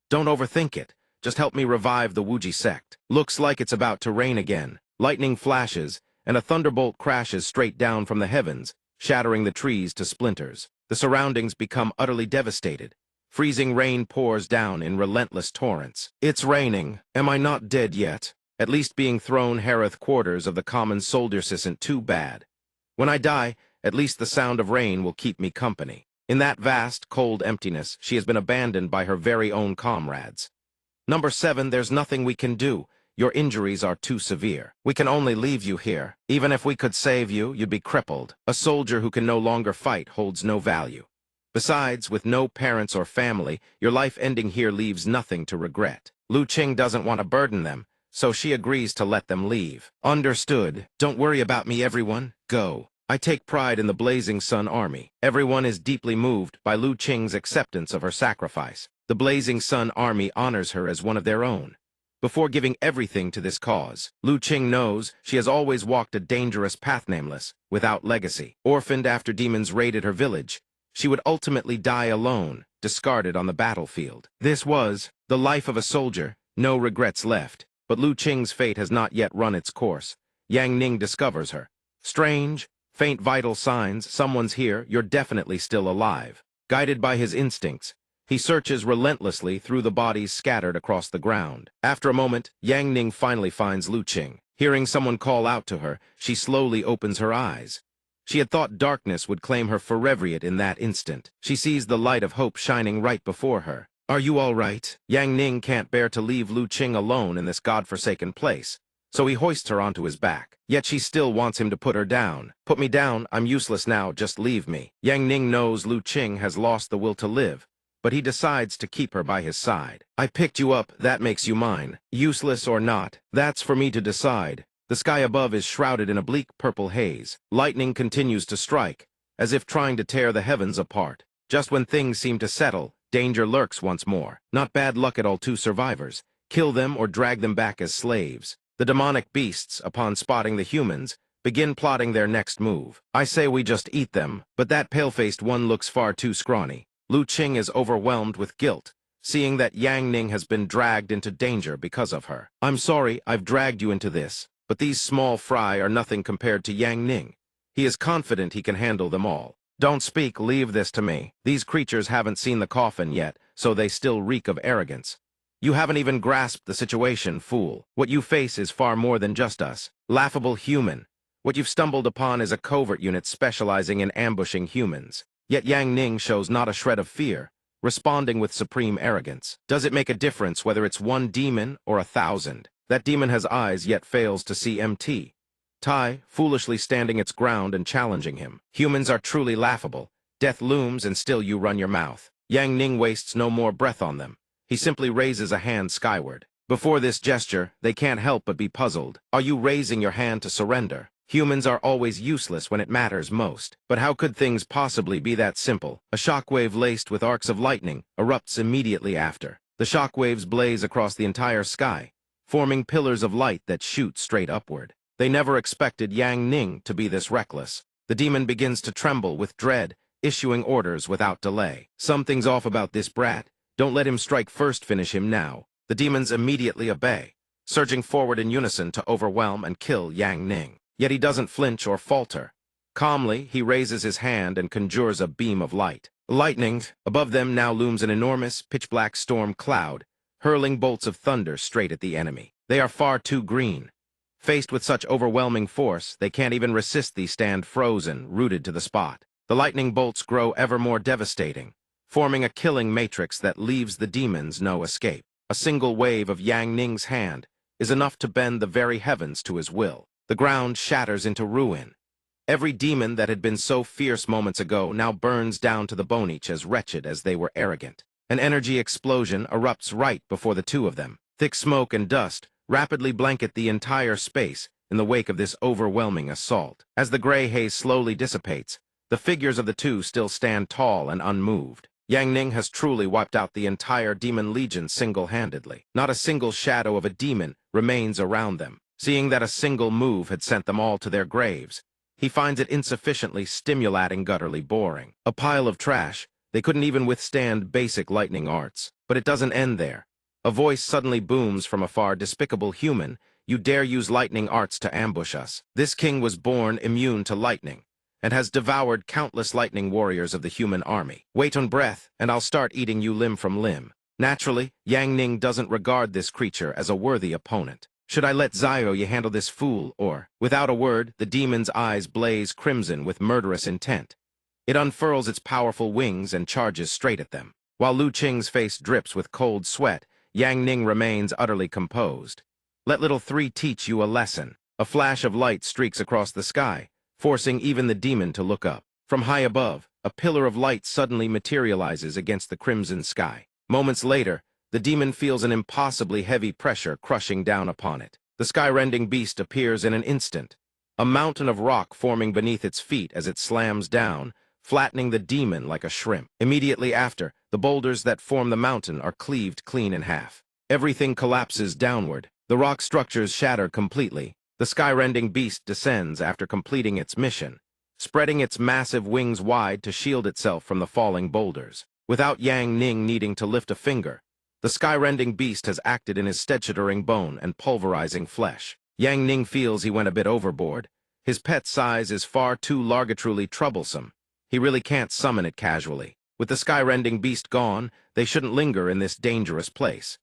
Don't overthink it. Just help me revive the Wuji sect. Looks like it's about to rain again. Lightning flashes, and a thunderbolt crashes straight down from the heavens, shattering the trees to splinters. The surroundings become utterly devastated. Freezing rain pours down in relentless torrents. It's raining. Am I not dead yet? At least being thrown hereth quarters of the common soldiers isn't too bad. When I die, at least the sound of rain will keep me company. In that vast, cold emptiness, she has been abandoned by her very own comrades. Number 7, there's nothing we can do. Your injuries are too severe. We can only leave you here. Even if we could save you, you'd be crippled. A soldier who can no longer fight holds no value. Besides, with no parents or family, your life ending here leaves nothing to regret. Lu Qing doesn't want to burden them, so she agrees to let them leave. Understood. Don't worry about me, everyone. Go. I take pride in the Blazing Sun Army. Everyone is deeply moved by Lu Qing's acceptance of her sacrifice. The Blazing Sun Army honors her as one of their own. Before giving everything to this cause, Lu Qing knows she has always walked a dangerous path, nameless, without legacy. Orphaned after demons raided her village, she would ultimately die alone, discarded on the battlefield. This was the life of a soldier, no regrets left. But Lu Qing's fate has not yet run its course. Yang Ning discovers her. Strange, faint vital signs, someone's here, you're definitely still alive. Guided by his instincts, he searches relentlessly through the bodies scattered across the ground. After a moment, Yang Ning finally finds Lu Qing. Hearing someone call out to her, she slowly opens her eyes. She had thought darkness would claim her forever, in that instant. She sees the light of hope shining right before her. Are you all right? Yang Ning can't bear to leave Lu Qing alone in this godforsaken place, so he hoists her onto his back. Yet she still wants him to put her down. Put me down, I'm useless now, just leave me. Yang Ning knows Lu Qing has lost the will to live, but he decides to keep her by his side. I picked you up, that makes you mine. Useless or not, that's for me to decide. The sky above is shrouded in a bleak purple haze. Lightning continues to strike, as if trying to tear the heavens apart. Just when things seem to settle, danger lurks once more. Not bad luck at all, 2 survivors. Kill them or drag them back as slaves. The demonic beasts, upon spotting the humans, begin plotting their next move. I say we just eat them, but that pale-faced one looks far too scrawny. Lu Qing is overwhelmed with guilt, seeing that Yang Ning has been dragged into danger because of her. I'm sorry I've dragged you into this, but these small fry are nothing compared to Yang Ning. He is confident he can handle them all. Don't speak, leave this to me. These creatures haven't seen the coffin yet, so they still reek of arrogance. You haven't even grasped the situation, fool. What you face is far more than just us. Laughable human. What you've stumbled upon is a covert unit specializing in ambushing humans. Yet Yang Ning shows not a shred of fear, responding with supreme arrogance. Does it make a difference whether it's 1 demon or 1,000? That demon has eyes yet fails to see MT. Tai, foolishly standing its ground and challenging him. Humans are truly laughable. Death looms and still you run your mouth. Yang Ning wastes no more breath on them. He simply raises a hand skyward. Before this gesture, they can't help but be puzzled. Are you raising your hand to surrender? Humans are always useless when it matters most. But how could things possibly be that simple? A shockwave laced with arcs of lightning erupts immediately after. The shockwaves blaze across the entire sky, forming pillars of light that shoot straight upward. They never expected Yang Ning to be this reckless. The demon begins to tremble with dread, issuing orders without delay. Something's off about this brat. Don't let him strike first, finish him now. The demons immediately obey, surging forward in unison to overwhelm and kill Yang Ning. Yet he doesn't flinch or falter. Calmly, he raises his hand and conjures a beam of light. Lightning, above them now looms an enormous, pitch-black storm cloud, hurling bolts of thunder straight at the enemy. They are far too green. Faced with such overwhelming force, they can't even resist these stand frozen, rooted to the spot. The lightning bolts grow ever more devastating, forming a killing matrix that leaves the demons no escape. A single wave of Yang Ning's hand is enough to bend the very heavens to his will. The ground shatters into ruin. Every demon that had been so fierce moments ago now burns down to the bone, each as wretched as they were arrogant. An energy explosion erupts right before the 2 of them. Thick smoke and dust rapidly blanket the entire space in the wake of this overwhelming assault. As the gray haze slowly dissipates, the figures of the 2 still stand tall and unmoved. Yang Ning has truly wiped out the entire demon legion single-handedly. Not a single shadow of a demon remains around them. Seeing that a single move had sent them all to their graves, he finds it insufficiently stimulating, gutturally boring. A pile of trash. They couldn't even withstand basic lightning arts. But it doesn't end there. A voice suddenly booms from afar. Despicable human, you dare use lightning arts to ambush us. This king was born immune to lightning. and has devoured countless lightning warriors of the human army. Wait on breath, and I'll start eating you limb from limb. Naturally, Yang Ning doesn't regard this creature as a worthy opponent. Should I let Zio handle this fool, or? Without a word, the demon's eyes blaze crimson with murderous intent. It unfurls its powerful wings and charges straight at them. While Lu Qing's face drips with cold sweat, Yang Ning remains utterly composed. Let little three teach you a lesson. A flash of light streaks across the sky, forcing even the demon to look up. From high above, a pillar of light suddenly materializes against the crimson sky. Moments later, the demon feels an impossibly heavy pressure crushing down upon it. The sky-rending beast appears in an instant, a mountain of rock forming beneath its feet as it slams down, flattening the demon like a shrimp. Immediately after, the boulders that form the mountain are cleaved clean in half. Everything collapses downward. The rock structures shatter completely. The sky-rending beast descends after completing its mission, spreading its massive wings wide to shield itself from the falling boulders. Without Yang Ning needing to lift a finger, the sky-rending beast has acted in his steadying bone and pulverizing flesh. Yang Ning feels he went a bit overboard. His pet size is far too truly troublesome. He really can't summon it casually. With the sky-rending beast gone, they shouldn't linger in this dangerous place.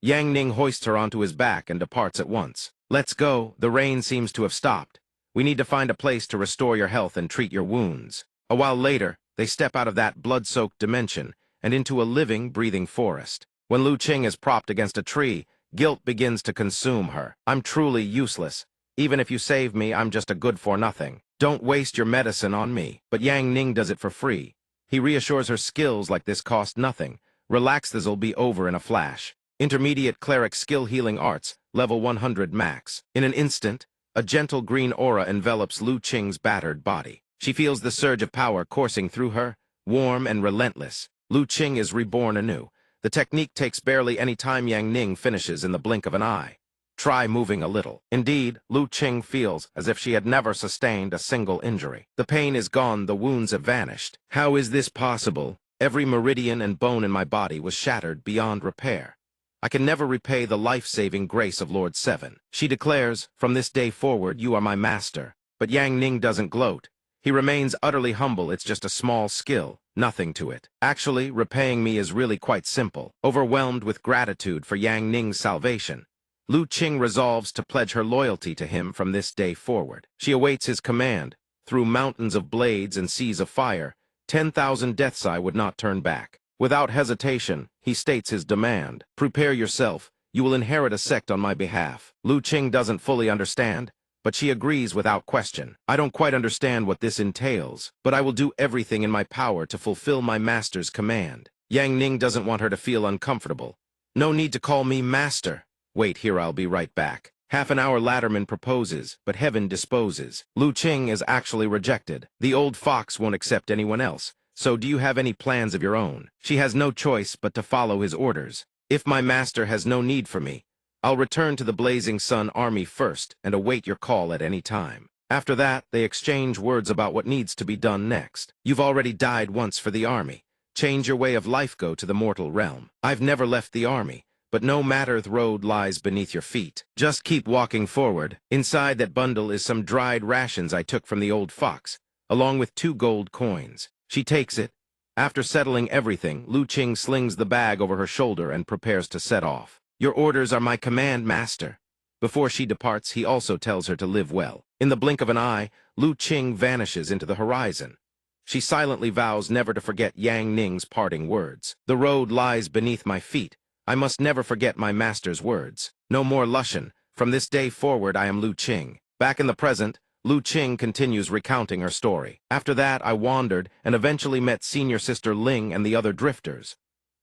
Yang Ning hoists her onto his back and departs at once. Let's go, the rain seems to have stopped. We need to find a place to restore your health and treat your wounds. A while later, they step out of that blood-soaked dimension and into a living, breathing forest. When Lu Qing is propped against a tree, guilt begins to consume her. I'm truly useless. Even if you save me, I'm just a good-for-nothing. Don't waste your medicine on me. But Yang Ning does it for free. He reassures her skills like this cost nothing. Relax, this'll be over in a flash. Intermediate cleric skill healing arts, level 100 max. In an instant, a gentle green aura envelops Lu Qing's battered body. She feels the surge of power coursing through her, warm and relentless. Lu Qing is reborn anew. The technique takes barely any time. Yang Ning finishes in the blink of an eye. Try moving a little. Indeed, Lu Qing feels as if she had never sustained a single injury. The pain is gone, the wounds have vanished. How is this possible? Every meridian and bone in my body was shattered beyond repair. I can never repay the life-saving grace of Lord Seven. She declares, from this day forward, you are my master. But Yang Ning doesn't gloat. He remains utterly humble. It's just a small skill, nothing to it. Actually, repaying me is really quite simple. Overwhelmed with gratitude for Yang Ning's salvation, Lu Qing resolves to pledge her loyalty to him from this day forward. She awaits his command. Through mountains of blades and seas of fire, 10,000 death's eye would not turn back. Without hesitation, he states his demand. Prepare yourself. You will inherit a sect on my behalf. Lu Qing doesn't fully understand, but she agrees without question. I don't quite understand what this entails, but I will do everything in my power to fulfill my master's command. Yang Ning doesn't want her to feel uncomfortable. No need to call me master. Wait here, I'll be right back. Half an hour Latterman proposes, but heaven disposes. Lu Qing is actually rejected. The old fox won't accept anyone else. So do you have any plans of your own? She has no choice but to follow his orders. If my master has no need for me, I'll return to the Blazing Sun army first and await your call at any time. After that, they exchange words about what needs to be done next. You've already died once for the army. Change your way of life, go to the mortal realm. I've never left the army, but no matter the road lies beneath your feet. Just keep walking forward. Inside that bundle is some dried rations I took from the old fox, along with 2 gold coins. She takes it. After settling everything, Lu Qing slings the bag over her shoulder and prepares to set off. Your orders are my command, master. Before she departs, he also tells her to live well. In the blink of an eye, Lu Qing vanishes into the horizon. She silently vows never to forget Yang Ning's parting words. The road lies beneath my feet. I must never forget my master's words. No more Lushan. From this day forward, I am Lu Qing. Back in the present, Lu Qing continues recounting her story. After that, I wandered and eventually met Senior Sister Ling and the other drifters.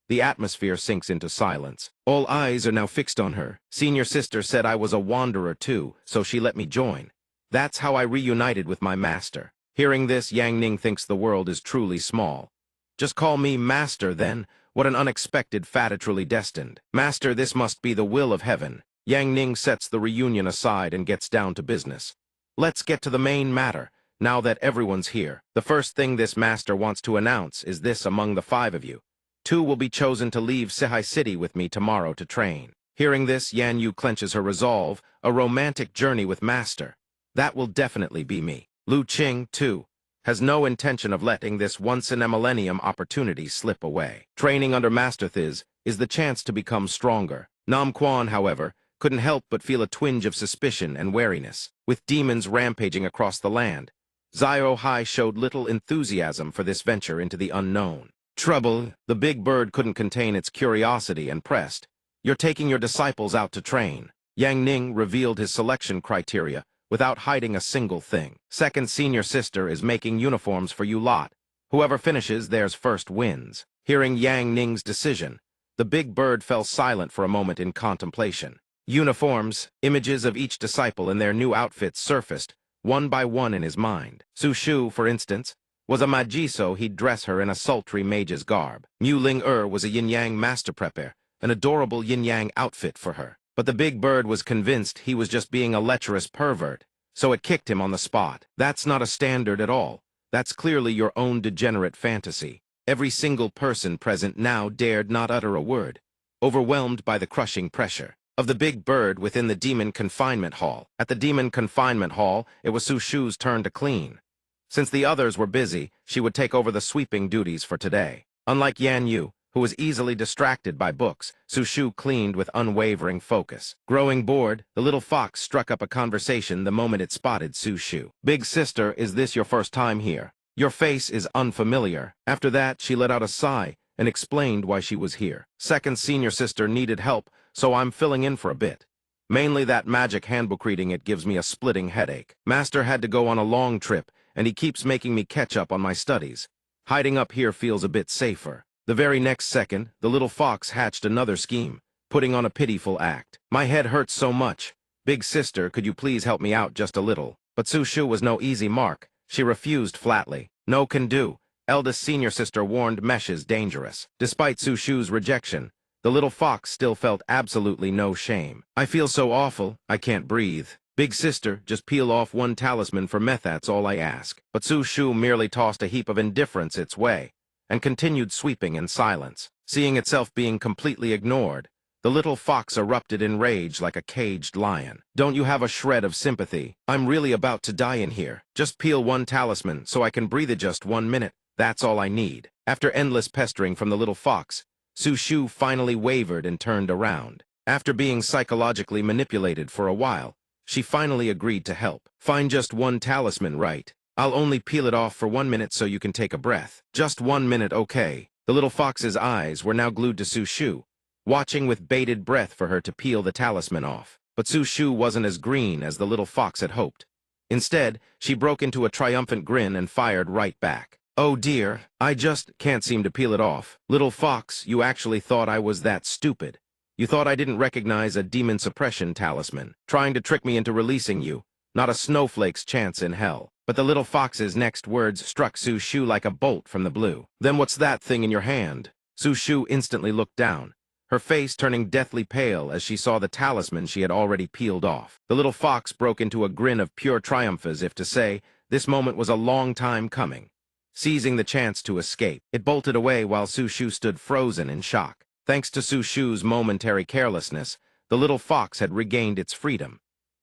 The atmosphere sinks into silence. All eyes are now fixed on her. Senior Sister said I was a wanderer too, so she let me join. That's how I reunited with my master. Hearing this, Yang Ning thinks the world is truly small. Just call me master, then. What an unexpected fate, truly destined. Master, this must be the will of heaven. Yang Ning sets the reunion aside and gets down to business. Let's get to the main matter, now that everyone's here. The first thing this master wants to announce is this: among the 5 of you, 2 will be chosen to leave Sihai City with me tomorrow to train. Hearing this, Yan Yu clenches her resolve, a romantic journey with master. That will definitely be me. Lu Qing, too, has no intention of letting this once-in-a-millennium opportunity slip away. Training under Master Thiz is the chance to become stronger. Nam Quan, however, couldn't help but feel a twinge of suspicion and wariness. With demons rampaging across the land, Zio Hai showed little enthusiasm for this venture into the unknown. Trouble, the big bird couldn't contain its curiosity and pressed. You're taking your disciples out to train. Yang Ning revealed his selection criteria without hiding a single thing. Second senior sister is making uniforms for you lot. Whoever finishes theirs first wins. Hearing Yang Ning's decision, the big bird fell silent for a moment in contemplation. Uniforms, images of each disciple in their new outfits surfaced, one by one in his mind. Su Shu, for instance, was a Majiso. He'd dress her in a sultry mage's garb. Mu Ling was a yin-yang master prepper, an adorable yin-yang outfit for her. But the big bird was convinced he was just being a lecherous pervert, so it kicked him on the spot. That's not a standard at all. That's clearly your own degenerate fantasy. Every single person present now dared not utter a word, overwhelmed by the crushing pressure of the big bird within the demon confinement hall. At the demon confinement hall, it was Su Shu's turn to clean. Since the others were busy, she would take over the sweeping duties for today. Unlike Yan Yu, who was easily distracted by books, Su Shu cleaned with unwavering focus. Growing bored, the little fox struck up a conversation the moment it spotted Su Shu. "Big sister, is this your first time here? Your face is unfamiliar." After that, she let out a sigh and explained why she was here. "Second senior sister needed help, so I'm filling in for a bit. Mainly that magic handbook reading, it gives me a splitting headache. Master had to go on a long trip, and he keeps making me catch up on my studies. Hiding up here feels a bit safer." The very next second, the little fox hatched another scheme, putting on a pitiful act. "My head hurts so much. Big sister, could you please help me out just a little?" But Su Shu was no easy mark. She refused flatly. "No can do. Eldest senior sister warned mesh is dangerous." Despite Su Shu's rejection, the little fox still felt absolutely no shame. "I feel so awful, I can't breathe. Big sister, just peel off one talisman for meth, that's all I ask." But Su Shu merely tossed a heap of indifference its way, and continued sweeping in silence. Seeing itself being completely ignored, the little fox erupted in rage like a caged lion. "Don't you have a shred of sympathy? I'm really about to die in here. Just peel one talisman so I can breathe it just 1 minute. That's all I need." After endless pestering from the little fox, Su Shu finally wavered and turned around. After being psychologically manipulated for a while, she finally agreed to help. "Find just one talisman, right? I'll only peel it off for 1 minute so you can take a breath." "Just 1 minute, okay." The little fox's eyes were now glued to Su Shu, watching with bated breath for her to peel the talisman off. But Su Shu wasn't as green as the little fox had hoped. Instead, she broke into a triumphant grin and fired right back. "Oh dear, I just can't seem to peel it off. Little fox, you actually thought I was that stupid. You thought I didn't recognize a demon suppression talisman, trying to trick me into releasing you. Not a snowflake's chance in hell." But the little fox's next words struck Su Shu like a bolt from the blue. "Then what's that thing in your hand?" Su Shu instantly looked down, her face turning deathly pale as she saw the talisman she had already peeled off. The little fox broke into a grin of pure triumph, as if to say, this moment was a long time coming. Seizing the chance to escape, it bolted away while Su Shu stood frozen in shock. Thanks to Su Shu's momentary carelessness, the little fox had regained its freedom.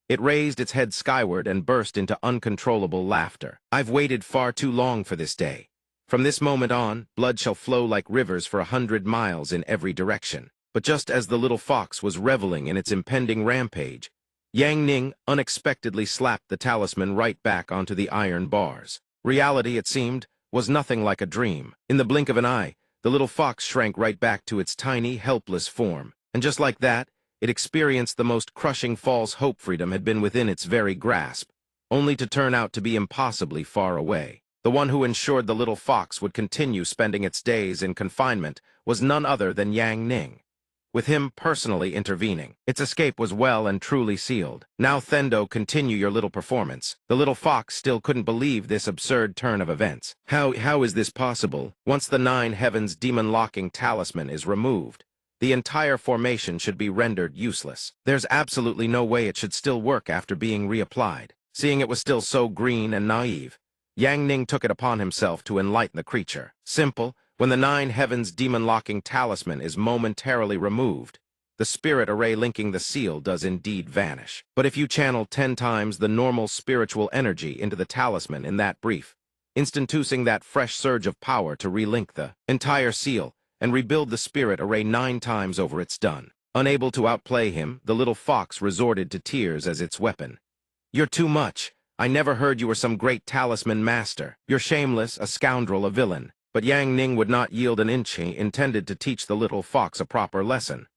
It raised its head skyward and burst into uncontrollable laughter. "I've waited far too long for this day. From this moment on, blood shall flow like rivers for 100 miles in every direction." But just as the little fox was reveling in its impending rampage, Yang Ning unexpectedly slapped the talisman right back onto the iron bars. Reality, it seemed, was nothing like a dream. In the blink of an eye, the little fox shrank right back to its tiny, helpless form. And just like that, it experienced the most crushing false hope freedom had been within its very grasp, only to turn out to be impossibly far away. The one who ensured the little fox would continue spending its days in confinement was none other than Yang Ning, with him personally intervening. Its escape was well and truly sealed. "Now, Thendo, continue your little performance." The little fox still couldn't believe this absurd turn of events. How is this possible? Once the 9 Heavens demon-locking talisman is removed, the entire formation should be rendered useless. There's absolutely no way it should still work after being reapplied. Seeing it was still so green and naive, Yang Ning took it upon himself to enlighten the creature. Simple, when the 9 Heavens demon-locking talisman is momentarily removed, the spirit array linking the seal does indeed vanish. But if you channel 10 times the normal spiritual energy into the talisman in that brief, instituting that fresh surge of power to relink the entire seal and rebuild the spirit array 9 times over it's done. Unable to outplay him, the little fox resorted to tears as its weapon. "You're too much. I never heard you were some great talisman master. You're shameless, a scoundrel, a villain." But Yang Ning would not yield an inch. He intended to teach the little fox a proper lesson.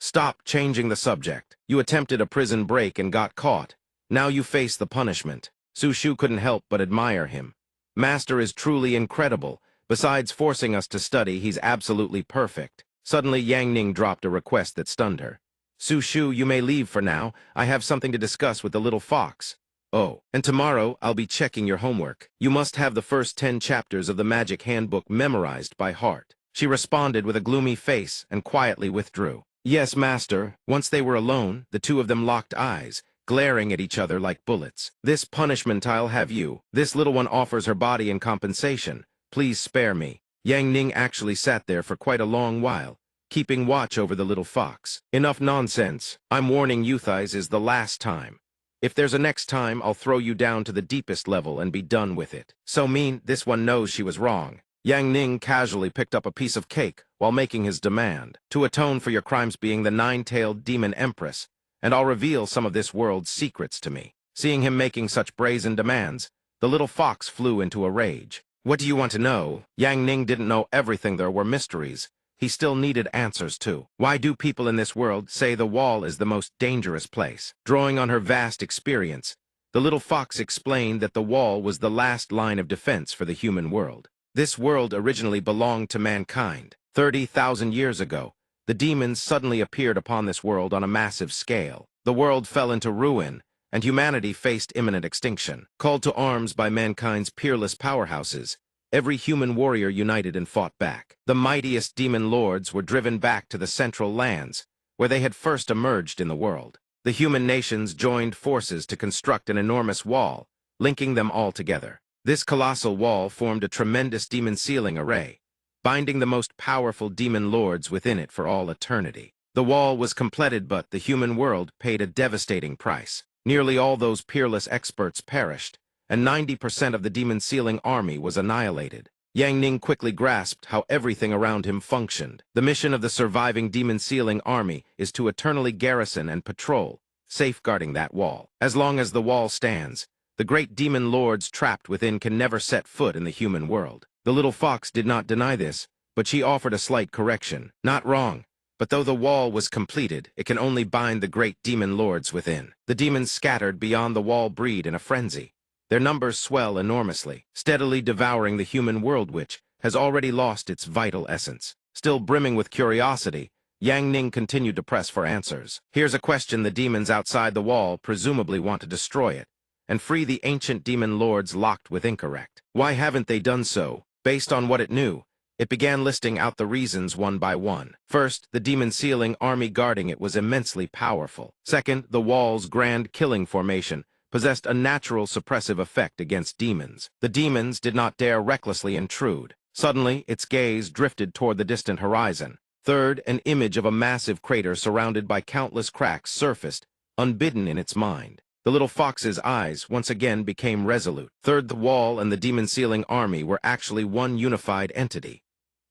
"Stop changing the subject. You attempted a prison break and got caught. Now you face the punishment." Su Shu couldn't help but admire him. "Master is truly incredible. Besides forcing us to study, he's absolutely perfect." Suddenly, Yang Ning dropped a request that stunned her. "Su Shu, you may leave for now. I have something to discuss with the little fox." "Oh, and tomorrow I'll be checking your homework. You must have the first 10 chapters of the Magic Handbook memorized by heart." She responded with a gloomy face and quietly withdrew. "Yes, master." Once they were alone, the two of them locked eyes, glaring at each other like bullets. "This punishment I'll have you. This little one offers her body in compensation. Please spare me." Yang Ning actually sat there for quite a long while, keeping watch over the little fox. "Enough nonsense. I'm warning you, Thighs is the last time. If there's a next time, I'll throw you down to the deepest level and be done with it." So mean, this one knows she was wrong. Yang Ning casually picked up a piece of cake while making his demand. "To atone for your crimes being the 9-tailed demon empress, and I'll reveal some of this world's secrets to me." Seeing him making such brazen demands, the little fox flew into a rage. "What do you want to know?" Yang Ning didn't know everything. There were mysteries. He still needed answers, too. "Why do people in this world say the wall is the most dangerous place?" Drawing on her vast experience, the little fox explained that the wall was the last line of defense for the human world. This world originally belonged to mankind. 30,000 years ago, the demons suddenly appeared upon this world on a massive scale. The world fell into ruin, and humanity faced imminent extinction. Called to arms by mankind's peerless powerhouses, every human warrior united and fought back. The mightiest demon lords were driven back to the central lands, where they had first emerged in the world. The human nations joined forces to construct an enormous wall, linking them all together. This colossal wall formed a tremendous demon sealing array, binding the most powerful demon lords within it for all eternity. The wall was completed, but the human world paid a devastating price. Nearly all those peerless experts perished, and 90% of the demon sealing army was annihilated. Yang Ning quickly grasped how everything around him functioned. The mission of the surviving demon sealing army is to eternally garrison and patrol, safeguarding that wall. As long as the wall stands, the great demon lords trapped within can never set foot in the human world. The little fox did not deny this, but she offered a slight correction. "Not wrong. But though the wall was completed, it can only bind the great demon lords within. The demons scattered beyond the wall breed in a frenzy. Their numbers swell enormously, steadily devouring the human world, which has already lost its vital essence." Still brimming with curiosity, Yang Ning continued to press for answers. "Here's a question. The demons outside the wall presumably want to destroy it and free the ancient demon lords locked with incorrect. Why haven't they done so?" Based on what it knew, it began listing out the reasons one by one. First, the demon sealing army guarding it was immensely powerful. Second, the wall's grand killing formation possessed a natural suppressive effect against demons. The demons did not dare recklessly intrude. Suddenly, its gaze drifted toward the distant horizon. Third, an image of a massive crater surrounded by countless cracks surfaced, unbidden in its mind. The little fox's eyes once again became resolute. Third, the wall and the demon sealing army were actually one unified entity.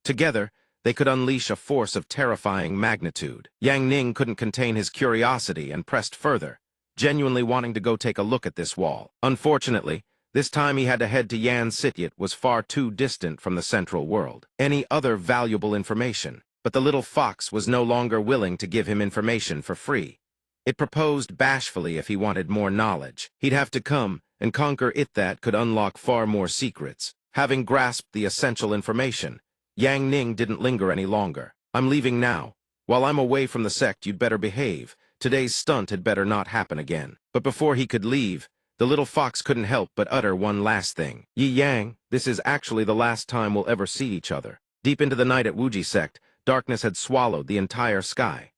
Together, they could unleash a force of terrifying magnitude. Yang Ning couldn't contain his curiosity and pressed further, genuinely wanting to go take a look at this wall. Unfortunately, this time he had to head to Yan Sityat was far too distant from the central world. Any other valuable information, but the little fox was no longer willing to give him information for free. It proposed bashfully if he wanted more knowledge, he'd have to come and conquer it. That could unlock far more secrets. Having grasped the essential information, Yang Ning didn't linger any longer. "I'm leaving now. While I'm away from the sect, you'd better behave. Today's stunt had better not happen again." But before he could leave, the little fox couldn't help but utter one last thing. "Yi Yang, this is actually the last time we'll ever see each other." Deep into the night at Wuji Sect, darkness had swallowed the entire sky.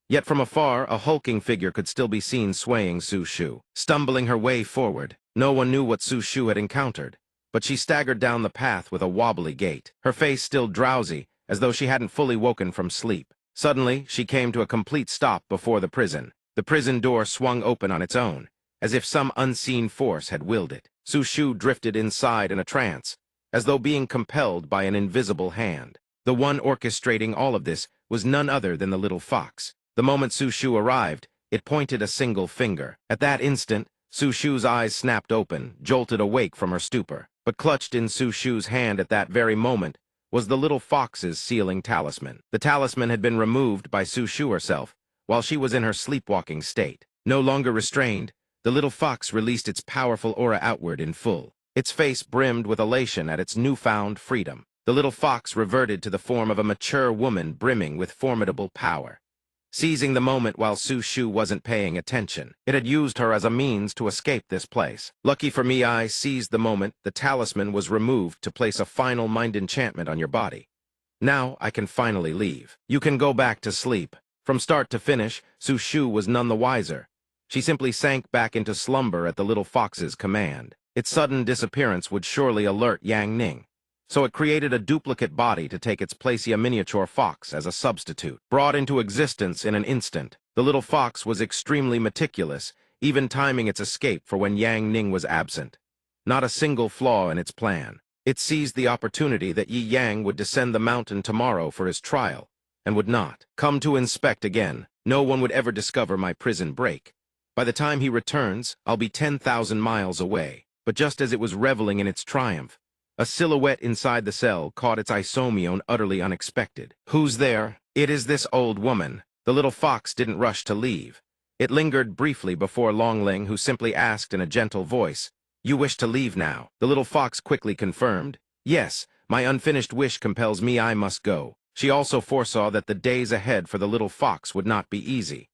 Yet from afar, a hulking figure could still be seen swaying Su Shu, stumbling her way forward. No one knew what Su Shu had encountered, but she staggered down the path with a wobbly gait, her face still drowsy, as though she hadn't fully woken from sleep. Suddenly, she came to a complete stop before the prison. The prison door swung open on its own, as if some unseen force had willed it. Su Shu drifted inside in a trance, as though being compelled by an invisible hand. The one orchestrating all of this was none other than the little fox. The moment Su Shu arrived, it pointed a single finger. At that instant, Su Shu's eyes snapped open, jolted awake from her stupor. But clutched in Su Shu's hand at that very moment was the little fox's sealing talisman. The talisman had been removed by Su Shu herself, while she was in her sleepwalking state. No longer restrained, the little fox released its powerful aura outward in full. Its face brimmed with elation at its newfound freedom. The little fox reverted to the form of a mature woman brimming with formidable power. Seizing the moment while Su Shu wasn't paying attention, it had used her as a means to escape this place. Lucky for me, I seized the moment the talisman was removed to place a final mind enchantment on your body. Now I can finally leave. You can go back to sleep. From start to finish, Su Shu was none the wiser. She simply sank back into slumber at the little fox's command. Its sudden disappearance would surely alert Yang Ning, so it created a duplicate body to take its place, a miniature fox as a substitute. Brought into existence in an instant, the little fox was extremely meticulous, even timing its escape for when Yang Ning was absent. Not a single flaw in its plan. It seized the opportunity that Yi Yang would descend the mountain tomorrow for his trial, and would not come to inspect again. No one would ever discover my prison break. By the time he returns, I'll be 10,000 miles away. But just as it was reveling in its triumph, a silhouette inside the cell caught its isomnion utterly unexpected. Who's there? It is this old woman. The little fox didn't rush to leave. It lingered briefly before Longling, who simply asked in a gentle voice, "You wish to leave now?" The little fox quickly confirmed, "Yes, my unfinished wish compels me, I must go." She also foresaw that the days ahead for the little fox would not be easy.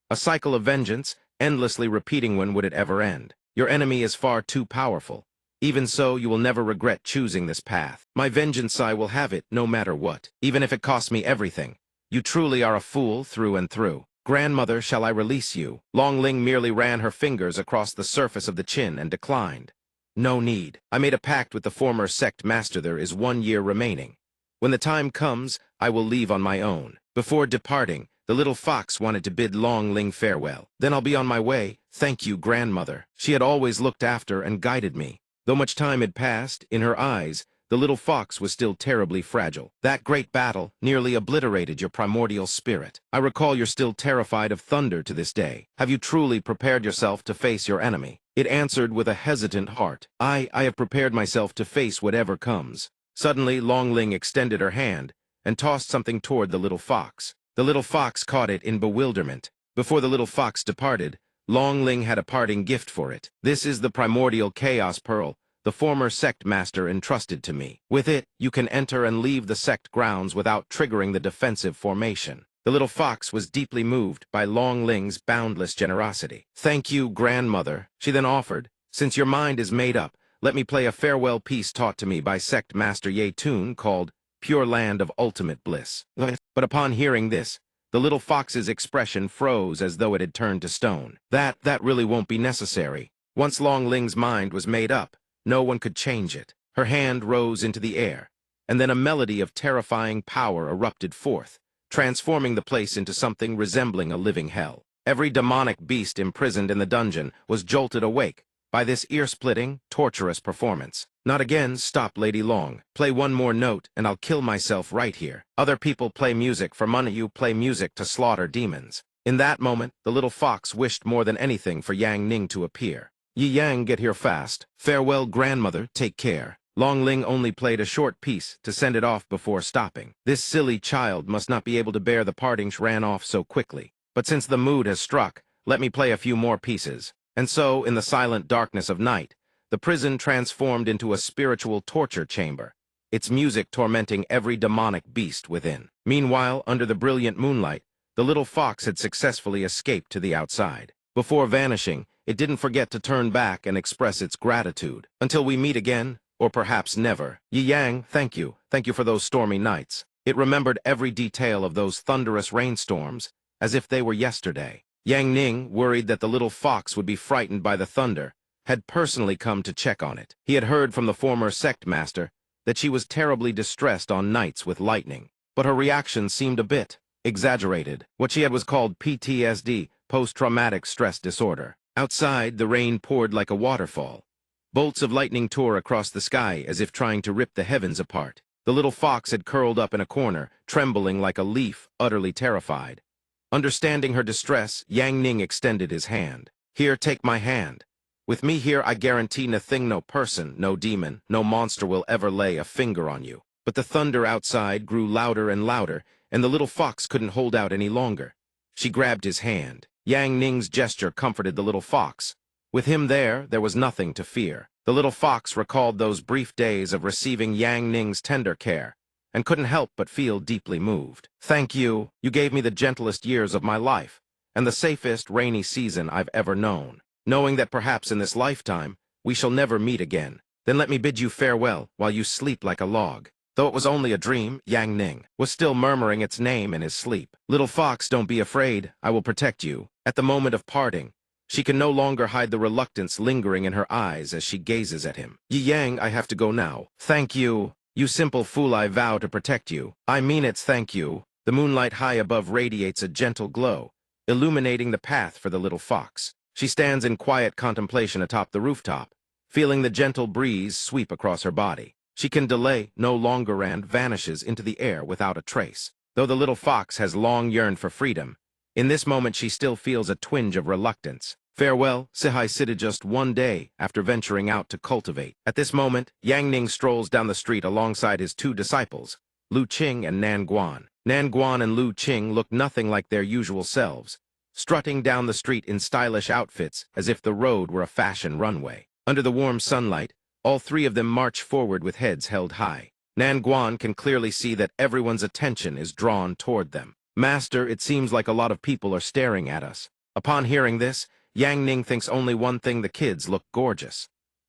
A cycle of vengeance, endlessly repeating. When would it ever end? Your enemy is far too powerful. Even so, you will never regret choosing this path. My vengeance, I will have it, no matter what, even if it costs me everything. You truly are a fool through and through. Grandmother, shall I release you? Longling merely ran her fingers across the surface of the chin and declined. No need. I made a pact with the former Sect master. There is 1 year remaining. When the time comes, I will leave on my own. Before departing, the little fox wanted to bid Longling farewell. Then I'll be on my way. Thank you, grandmother. She had always looked after and guided me. Though much time had passed, in her eyes, the little fox was still terribly fragile. That great battle nearly obliterated your primordial spirit. I recall you're still terrified of thunder to this day. Have you truly prepared yourself to face your enemy? It answered with a hesitant heart. I have prepared myself to face whatever comes. Suddenly, Longling extended her hand and tossed something toward the little fox. The little fox caught it in bewilderment. Before the little fox departed, Longling had a parting gift for it. This is the primordial chaos pearl the former Sect master entrusted to me. With it, you can enter and leave the Sect grounds without triggering the defensive formation. The little fox was deeply moved by Longling's boundless generosity. Thank you, grandmother, she then offered. Since your mind is made up, let me play a farewell piece taught to me by Sect master Yetun called Pure Land of Ultimate Bliss. But upon hearing this, the little fox's expression froze as though it had turned to stone. That really won't be necessary. Once Longling's mind was made up, no one could change it. Her hand rose into the air, and then a melody of terrifying power erupted forth, transforming the place into something resembling a living hell. Every demonic beast imprisoned in the dungeon was jolted awake by this ear-splitting, torturous performance. Not again, stop, Lady Long. Play one more note, and I'll kill myself right here. Other people play music for money, you play music to slaughter demons. In that moment, the little fox wished more than anything for Yang Ning to appear. Yi Yang, get here fast. Farewell, grandmother, take care. Longling only played a short piece to send it off before stopping. This silly child must not be able to bear the parting. She ran off so quickly. But since the mood has struck, let me play a few more pieces. And so, in the silent darkness of night, the prison transformed into a spiritual torture chamber, its music tormenting every demonic beast within. Meanwhile, under the brilliant moonlight, the little fox had successfully escaped to the outside. Before vanishing, it didn't forget to turn back and express its gratitude. Until we meet again, or perhaps never. Yi Yang, thank you. Thank you for those stormy nights. It remembered every detail of those thunderous rainstorms, as if they were yesterday. Yang Ning, worried that the little fox would be frightened by the thunder, had personally come to check on it. He had heard from the former Sect master that she was terribly distressed on nights with lightning, but her reaction seemed a bit exaggerated. What she had was called PTSD, post-traumatic stress disorder. Outside, the rain poured like a waterfall, Bolts of lightning tore across the sky as if trying to rip the heavens apart. The little fox had curled up in a corner, trembling like a leaf, utterly terrified. Understanding her distress, Yang Ning extended his hand. "Here, take my hand. With me here, I guarantee nothing, no person, no demon, no monster will ever lay a finger on you." But the thunder outside grew louder and louder, and the little fox couldn't hold out any longer. She grabbed his hand. Yang Ning's gesture comforted the little fox. With him there was nothing to fear. The little fox recalled those brief days of receiving Yang Ning's tender care, and couldn't help but feel deeply moved. "Thank you. You gave me the gentlest years of my life, and the safest rainy season I've ever known. Knowing that perhaps in this lifetime we shall never meet again, then let me bid you farewell while you sleep like a log." Though it was only a dream, Yang Ning was still murmuring its name in his sleep. "Little fox, don't be afraid. I will protect you." At the moment of parting, she can no longer hide the reluctance lingering in her eyes as she gazes at him. "Yi Yang, I have to go now." "Thank you. You simple fool, I vow to protect you. I mean it, thank you." The moonlight high above radiates a gentle glow, illuminating the path for the little fox. She stands in quiet contemplation atop the rooftop, feeling the gentle breeze sweep across her body. She can delay no longer and vanishes into the air without a trace. Though the little fox has long yearned for freedom, in this moment she still feels a twinge of reluctance. Farewell, Sihai Sida, just one day after venturing out to cultivate. At this moment, Yang Ning strolls down the street alongside his two disciples, Lu Qing and Nan Guan. Nan Guan and Lu Qing look nothing like their usual selves, strutting down the street in stylish outfits as if the road were a fashion runway. Under the warm sunlight, all three of them march forward with heads held high. Nan Guan can clearly see that everyone's attention is drawn toward them. "Master, it seems like a lot of people are staring at us." Upon hearing this, Yang Ning thinks only one thing: the kids look gorgeous.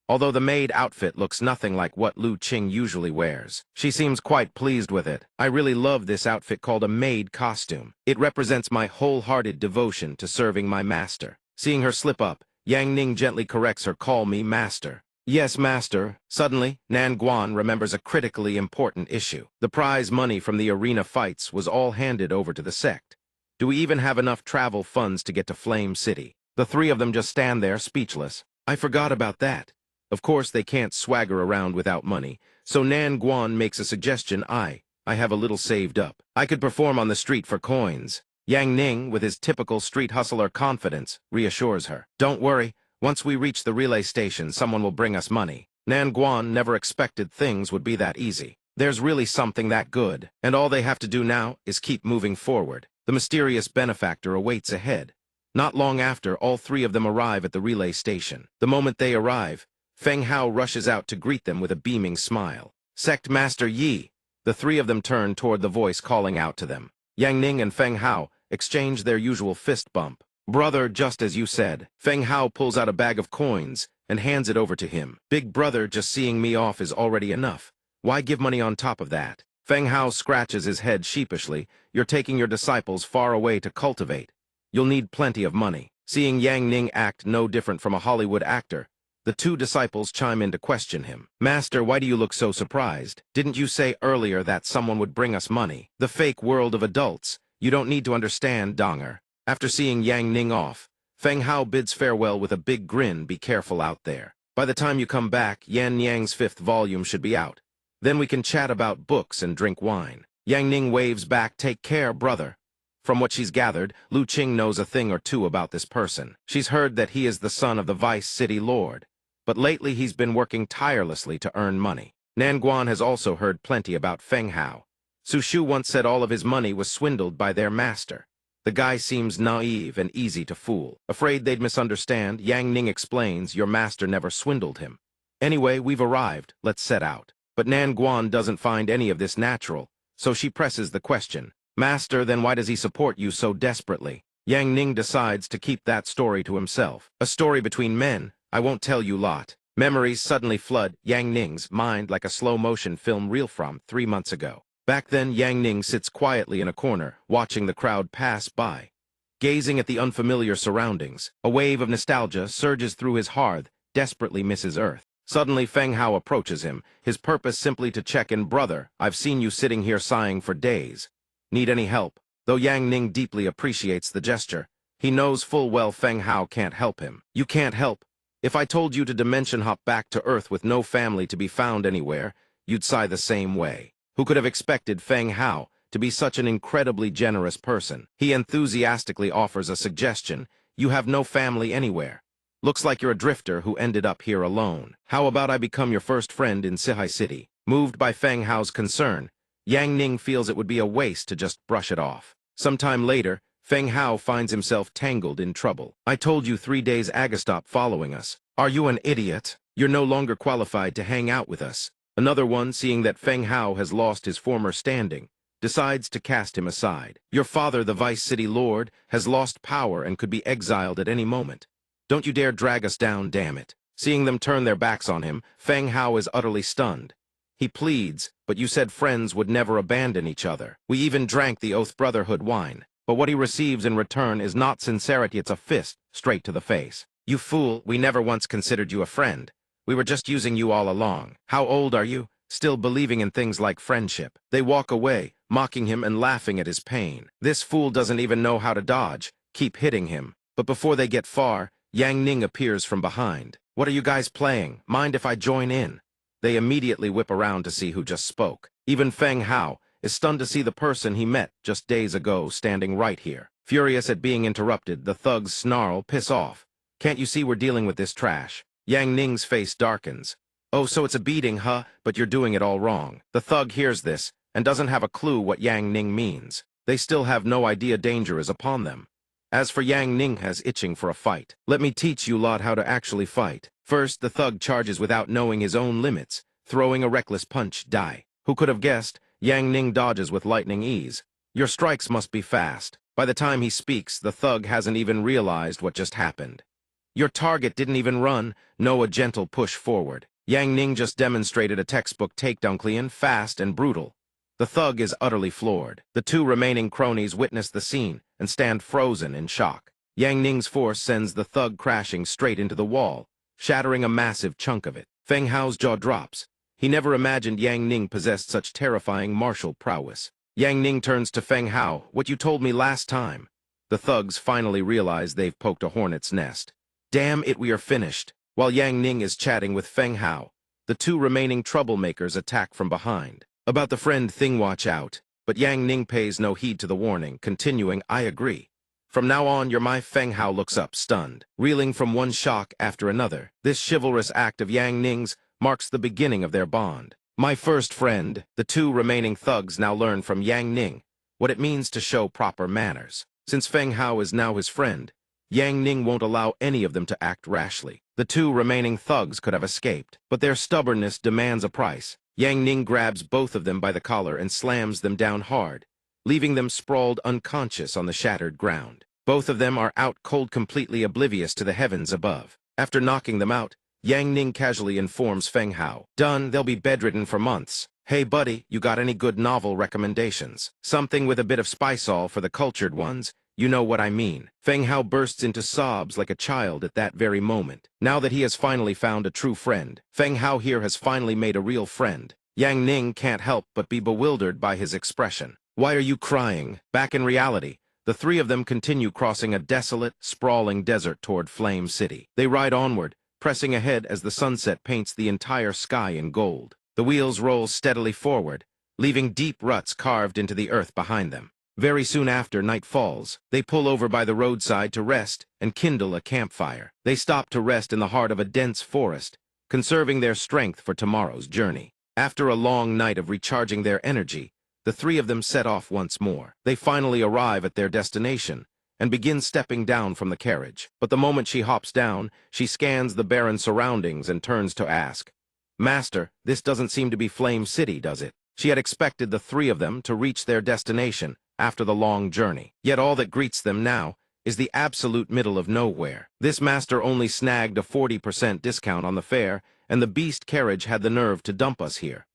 Although the maid outfit looks nothing like what Lu Qing usually wears, she seems quite pleased with it. "I really love this outfit called a maid costume. It represents my wholehearted devotion to serving my master." Seeing her slip up, Yang Ning gently corrects her, "Call me master." "Yes, master." Suddenly, Nan Guan remembers a critically important issue. The prize money from the arena fights was all handed over to the sect. Do we even have enough travel funds to get to Flame City? The three of them just stand there, speechless. "I forgot about that." Of course, they can't swagger around without money, so Nan Guan makes a suggestion. I have a little saved up. I could perform on the street for coins." Yang Ning, with his typical street hustler confidence, reassures her. "Don't worry. Once we reach the relay station, someone will bring us money." Nan Guan never expected things would be that easy. There's really something that good, and all they have to do now is keep moving forward. The mysterious benefactor awaits ahead. Not long after, all three of them arrive at the relay station. The moment they arrive, Feng Hao rushes out to greet them with a beaming smile. "Sect Master Yi." The three of them turn toward the voice calling out to them. Yang Ning and Feng Hao exchange their usual fist bump. "Brother, just as you said." Feng Hao pulls out a bag of coins and hands it over to him. "Big brother, just seeing me off is already enough. Why give money on top of that?" Feng Hao scratches his head sheepishly. "You're taking your disciples far away to cultivate. You'll need plenty of money." Seeing Yang Ning act no different from a Hollywood actor, the two disciples chime in to question him. "Master, why do you look so surprised? Didn't you say earlier that someone would bring us money?" "The fake world of adults. You don't need to understand, Donger." After seeing Yang Ning off, Feng Hao bids farewell with a big grin. "Be careful out there. By the time you come back, Yan Yang's 5th volume should be out. Then we can chat about books and drink wine." Yang Ning waves back. "Take care, brother." From what she's gathered, Lu Qing knows a thing or two about this person. She's heard that he is the son of the Vice City Lord, but lately he's been working tirelessly to earn money. Nan Guan has also heard plenty about Feng Hao. Su Shu once said all of his money was swindled by their master. The guy seems naive and easy to fool. Afraid they'd misunderstand, Yang Ning explains, "Your master never swindled him. Anyway, we've arrived. Let's set out." But Nan Guan doesn't find any of this natural, so she presses the question. "Master, then why does he support you so desperately?" Yang Ning decides to keep that story to himself. "A story between men. I won't tell you lot." Memories suddenly flood Yang Ning's mind like a slow-motion film reel from 3 months ago. Back then, Yang Ning sits quietly in a corner, watching the crowd pass by. Gazing at the unfamiliar surroundings, a wave of nostalgia surges through his heart, desperately misses Earth. Suddenly, Feng Hao approaches him, his purpose simply to check in. "Brother, I've seen you sitting here sighing for days. Need any help?" Though Yang Ning deeply appreciates the gesture, he knows full well Feng Hao can't help him. "You can't help. If I told you to dimension hop back to Earth with no family to be found anywhere, you'd sigh the same way. Who could have expected Feng Hao to be such an incredibly generous person? He enthusiastically offers a suggestion. You have no family anywhere. Looks like you're a drifter who ended up here alone. How about I become your first friend in Sihai City? Moved by Feng Hao's concern, Yang Ning feels it would be a waste to just brush it off. Sometime later, Feng Hao finds himself tangled in trouble. I told you 3 days Aga stopped following us. Are you an idiot? You're no longer qualified to hang out with us. Another one, seeing that Feng Hao has lost his former standing, decides to cast him aside. Your father, the Vice City Lord, has lost power and could be exiled at any moment. Don't you dare drag us down, damn it. Seeing them turn their backs on him, Feng Hao is utterly stunned. He pleads, but you said friends would never abandon each other. We even drank the Oath Brotherhood wine. But what he receives in return is not sincerity, it's a fist, straight to the face. You fool, we never once considered you a friend. We were just using you all along. How old are you? Still believing in things like friendship. They walk away, mocking him and laughing at his pain. This fool doesn't even know how to dodge. Keep hitting him. But before they get far, Yang Ning appears from behind. What are you guys playing? Mind if I join in? They immediately whip around to see who just spoke. Even Feng Hao is stunned to see the person he met just days ago standing right here. Furious at being interrupted, the thugs snarl, piss off. Can't you see we're dealing with this trash? Yang Ning's face darkens. Oh, so it's a beating, huh? But you're doing it all wrong. The thug hears this and doesn't have a clue what Yang Ning means. They still have no idea danger is upon them. As for Yang Ning has itching for a fight. Let me teach you lot how to actually fight. First, the thug charges without knowing his own limits, throwing a reckless punch, die. Who could have guessed? Yang Ning dodges with lightning ease. Your strikes must be fast. By the time he speaks, the thug hasn't even realized what just happened. Your target didn't even run, no a gentle push forward. Yang Ning just demonstrated a textbook takedown clean, fast and brutal. The thug is utterly floored. The two remaining cronies witness the scene and stand frozen in shock. Yang Ning's force sends the thug crashing straight into the wall, shattering a massive chunk of it. Feng Hao's jaw drops. He never imagined Yang Ning possessed such terrifying martial prowess. Yang Ning turns to Feng Hao. What you told me last time. The thugs finally realize they've poked a hornet's nest. Damn it, we are finished. While Yang Ning is chatting with Feng Hao, the two remaining troublemakers attack from behind. About the friend thing, watch out. But Yang Ning pays no heed to the warning, continuing, I agree. From now on, you're my. Feng Hao looks up, stunned, reeling from one shock after another. This chivalrous act of Yang Ning's marks the beginning of their bond. My first friend. The two remaining thugs now learn from Yang Ning what it means to show proper manners. Since Feng Hao is now his friend, Yang Ning won't allow any of them to act rashly. The two remaining thugs could have escaped, but their stubbornness demands a price. Yang Ning grabs both of them by the collar and slams them down hard, leaving them sprawled unconscious on the shattered ground. Both of them are out cold, completely oblivious to the heavens above. After knocking them out, Yang Ning casually informs Feng Hao. Done, they'll be bedridden for months. Hey buddy, you got any good novel recommendations? Something with a bit of spice, all for the cultured ones. You know what I mean. Feng Hao bursts into sobs like a child at that very moment. Now that he has finally found a true friend, Feng Hao here has finally made a real friend. Yang Ning can't help but be bewildered by his expression. Why are you crying? Back in reality, the three of them continue crossing a desolate, sprawling desert toward Flame City. They ride onward, pressing ahead as the sunset paints the entire sky in gold. The wheels roll steadily forward, leaving deep ruts carved into the earth behind them. Very soon after night falls, they pull over by the roadside to rest and kindle a campfire. They stop to rest in the heart of a dense forest, conserving their strength for tomorrow's journey. After a long night of recharging their energy, the three of them set off once more. They finally arrive at their destination and begin stepping down from the carriage. But the moment she hops down, she scans the barren surroundings and turns to ask, Master, this doesn't seem to be Flame City, does it? She had expected the three of them to reach their destination after the long journey. Yet all that greets them now is the absolute middle of nowhere. This master only snagged a 40% discount on the fare, and the beast carriage had the nerve to dump us here.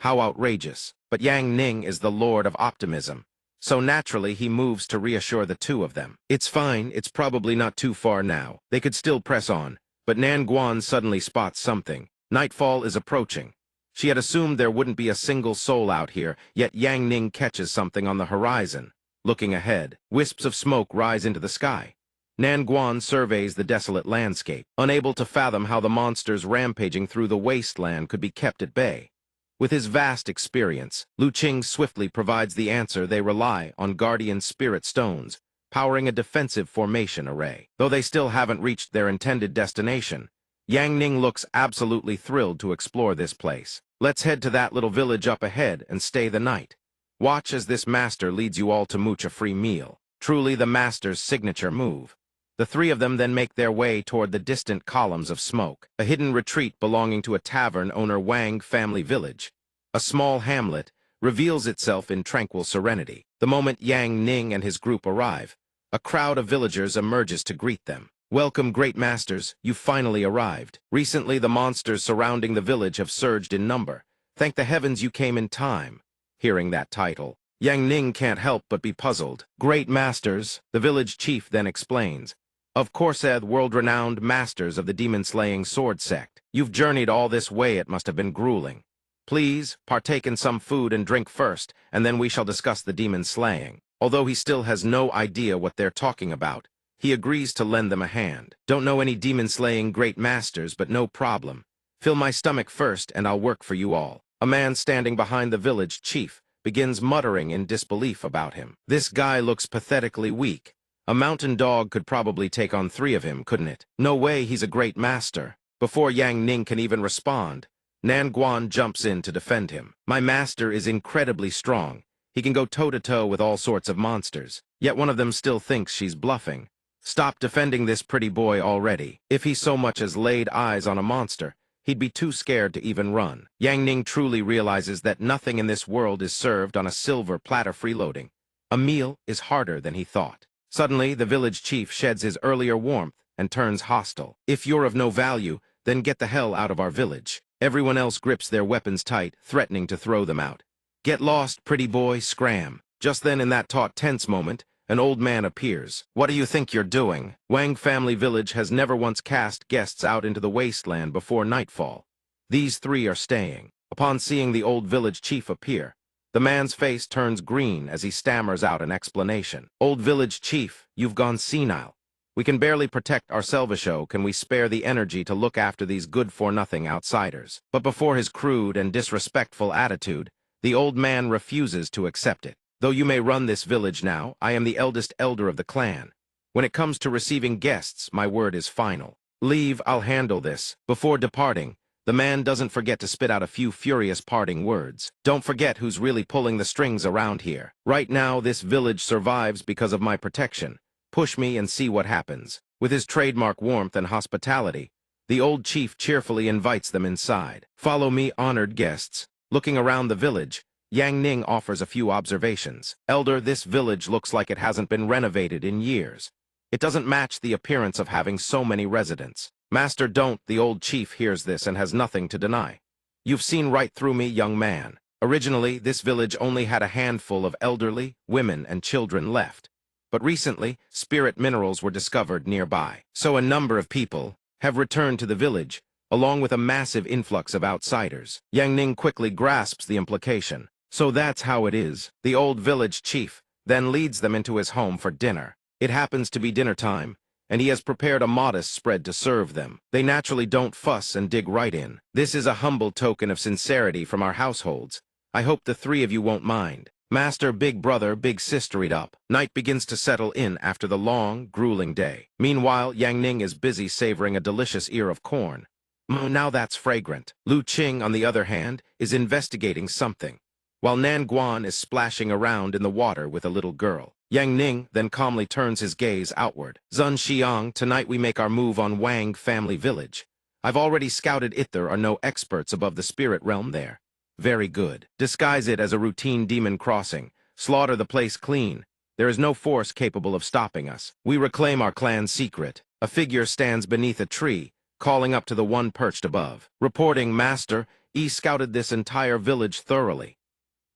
How outrageous. But Yang Ning is the lord of optimism, so naturally he moves to reassure the two of them. It's fine, it's probably not too far now. They could still press on, but Nan Guan suddenly spots something. Nightfall is approaching. She had assumed there wouldn't be a single soul out here, yet Yang Ning catches something on the horizon. Looking ahead, wisps of smoke rise into the sky. Nanguan surveys the desolate landscape, unable to fathom how the monsters rampaging through the wasteland could be kept at bay. With his vast experience, Lu Qing swiftly provides the answer. They rely on guardian spirit stones, powering a defensive formation array. Though they still haven't reached their intended destination, Yang Ning looks absolutely thrilled to explore this place. Let's head to that little village up ahead and stay the night. Watch as this master leads you all to mooch a free meal. Truly the master's signature move. The three of them then make their way toward the distant columns of smoke, a hidden retreat belonging to a tavern owner Wang family village. A small hamlet reveals itself in tranquil serenity. The moment Yang Ning and his group arrive, a crowd of villagers emerges to greet them. Welcome, great masters, you finally arrived. Recently, the monsters surrounding the village have surged in number. Thank the heavens you came in time. Hearing that title, Yang Ning can't help but be puzzled. Great masters, the village chief then explains. Of course, world-renowned masters of the demon-slaying sword sect. You've journeyed all this way, it must have been grueling. Please, partake in some food and drink first, and then we shall discuss the demon-slaying. Although he still has no idea what they're talking about, he agrees to lend them a hand. Don't know any demon-slaying great masters, but no problem. Fill my stomach first, and I'll work for you all. A man standing behind the village chief begins muttering in disbelief about him. This guy looks pathetically weak. A mountain dog could probably take on 3 of him, couldn't it? No way he's a great master. Before Yang Ning can even respond, Nanguan jumps in to defend him. My master is incredibly strong. He can go toe-to-toe with all sorts of monsters. Yet one of them still thinks she's bluffing. Stop defending this pretty boy already. If he so much as laid eyes on a monster, he'd be too scared to even run. Yang Ning truly realizes that nothing in this world is served on a silver platter freeloading. A meal is harder than he thought. Suddenly, the village chief sheds his earlier warmth and turns hostile. If you're of no value, then get the hell out of our village. Everyone else grips their weapons tight, threatening to throw them out. Get lost, pretty boy, scram. Just then, in that taut, tense moment, an old man appears. What do you think you're doing? Wang family village has never once cast guests out into the wasteland before nightfall. These 3 are staying. Upon seeing the old village chief appear, the man's face turns green as he stammers out an explanation. Old village chief, you've gone senile. We can barely protect our Selvasho. Can we spare the energy to look after these good-for-nothing outsiders? But before his crude and disrespectful attitude, the old man refuses to accept it. Though you may run this village now, I am the eldest elder of the clan. When it comes to receiving guests, my word is final. Leave, I'll handle this. Before departing, the man doesn't forget to spit out a few furious parting words. Don't forget who's really pulling the strings around here. Right now, this village survives because of my protection. Push me and see what happens. With his trademark warmth and hospitality, the old chief cheerfully invites them inside. Follow me, honored guests. Looking around the village, Yang Ning offers a few observations. Elder, this village looks like it hasn't been renovated in years. It doesn't match the appearance of having so many residents. Master, don't. The old chief hears this and has nothing to deny. You've seen right through me, young man. Originally, this village only had a handful of elderly, women, and children left. But recently, spirit minerals were discovered nearby. So a number of people have returned to the village, along with a massive influx of outsiders. Yang Ning quickly grasps the implication. So that's how it is. The old village chief then leads them into his home for dinner. It happens to be dinner time, and he has prepared a modest spread to serve them. They naturally don't fuss and dig right in. This is a humble token of sincerity from our households. I hope the 3 of you won't mind. Master, big brother, big sister, eat up. Night begins to settle in after the long, grueling day. Meanwhile, Yang Ning is busy savoring a delicious ear of corn. Now that's fragrant. Lu Qing, on the other hand, is investigating something, while Nanguan is splashing around in the water with a little girl. Yang Ning then calmly turns his gaze outward. Zun Xiang, tonight we make our move on Wang family village. I've already scouted it. There are no experts above the spirit realm there. Very good. Disguise it as a routine demon crossing. Slaughter the place clean. There is no force capable of stopping us. We reclaim our clan's secret. A figure stands beneath a tree, calling up to the one perched above. Reporting, Master, scouted this entire village thoroughly.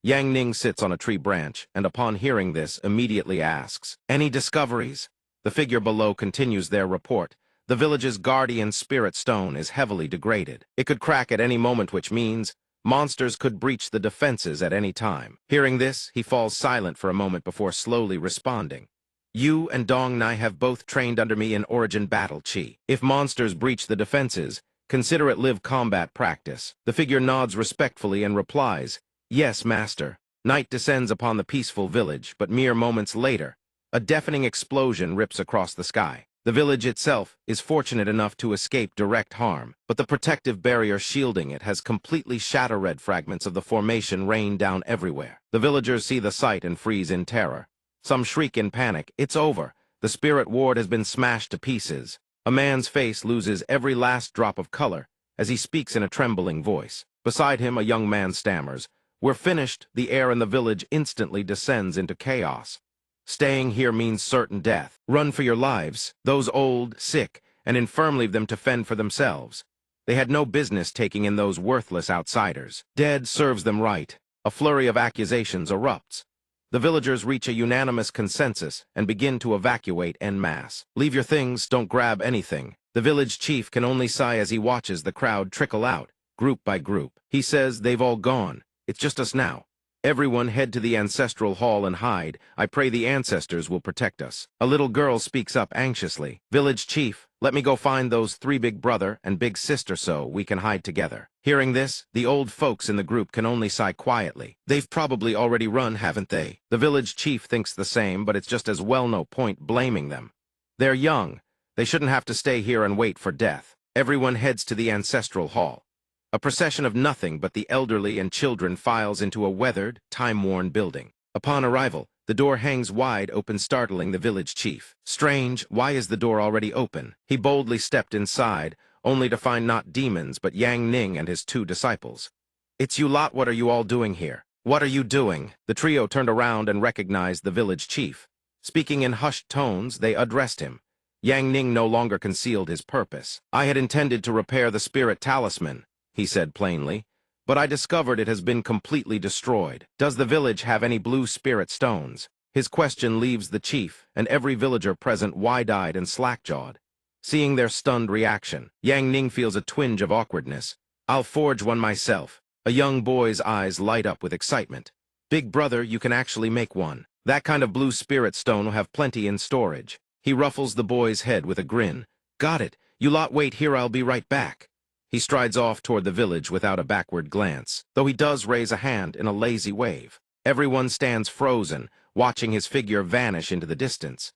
Yang Ning sits on a tree branch, and upon hearing this, immediately asks, any discoveries? The figure below continues their report. The village's guardian spirit stone is heavily degraded. It could crack at any moment, which means monsters could breach the defenses at any time. Hearing this, he falls silent for a moment before slowly responding. You and Dong Nai have both trained under me in Origin Battle Chi. If monsters breach the defenses, consider it live combat practice. The figure nods respectfully and replies, "Yes, master." Night descends upon the peaceful village, but mere moments later, a deafening explosion rips across the sky. The village itself is fortunate enough to escape direct harm, but the protective barrier shielding it has completely shattered. Fragments of the formation rain down everywhere. The villagers see the sight and freeze in terror. Some shriek in panic, "It's over. The spirit ward has been smashed to pieces." A man's face loses every last drop of color as he speaks in a trembling voice. Beside him, a young man stammers, "We're finished." The air in the village instantly descends into chaos. Staying here means certain death. Run for your lives. Those old, sick, and infirm leave them to fend for themselves. They had no business taking in those worthless outsiders. Dead serves them right. A flurry of accusations erupts. The villagers reach a unanimous consensus and begin to evacuate en masse. "Leave your things, don't grab anything." The village chief can only sigh as he watches the crowd trickle out, group by group. He says, "They've all gone. It's just us now. Everyone head to the ancestral hall and hide. I pray the ancestors will protect us." A little girl speaks up anxiously. "Village chief, let me go find those 3 big brother and big sister so we can hide together." Hearing this, the old folks in the group can only sigh quietly. They've probably already run, haven't they? The village chief thinks the same, but it's just as well no point blaming them. They're young. They shouldn't have to stay here and wait for death. Everyone heads to the ancestral hall. A procession of nothing but the elderly and children files into a weathered, time-worn building. Upon arrival, the door hangs wide open, startling the village chief. Strange, why is the door already open? He boldly stepped inside, only to find not demons but Yang Ning and his 2 disciples. "It's you lot, what are you all doing here?" "What are you doing?" The trio turned around and recognized the village chief. Speaking in hushed tones, they addressed him. Yang Ning no longer concealed his purpose. "I had intended to repair the spirit talisman," he said plainly, "but I discovered it has been completely destroyed. Does the village have any blue spirit stones?" His question leaves the chief and every villager present wide-eyed and slack-jawed. Seeing their stunned reaction, Yang Ning feels a twinge of awkwardness. "I'll forge one myself." A young boy's eyes light up with excitement. "Big brother, you can actually make one. That kind of blue spirit stone will have plenty in storage." He ruffles the boy's head with a grin. "Got it. You lot wait here, I'll be right back." He strides off toward the village without a backward glance, though he does raise a hand in a lazy wave. Everyone stands frozen, watching his figure vanish into the distance.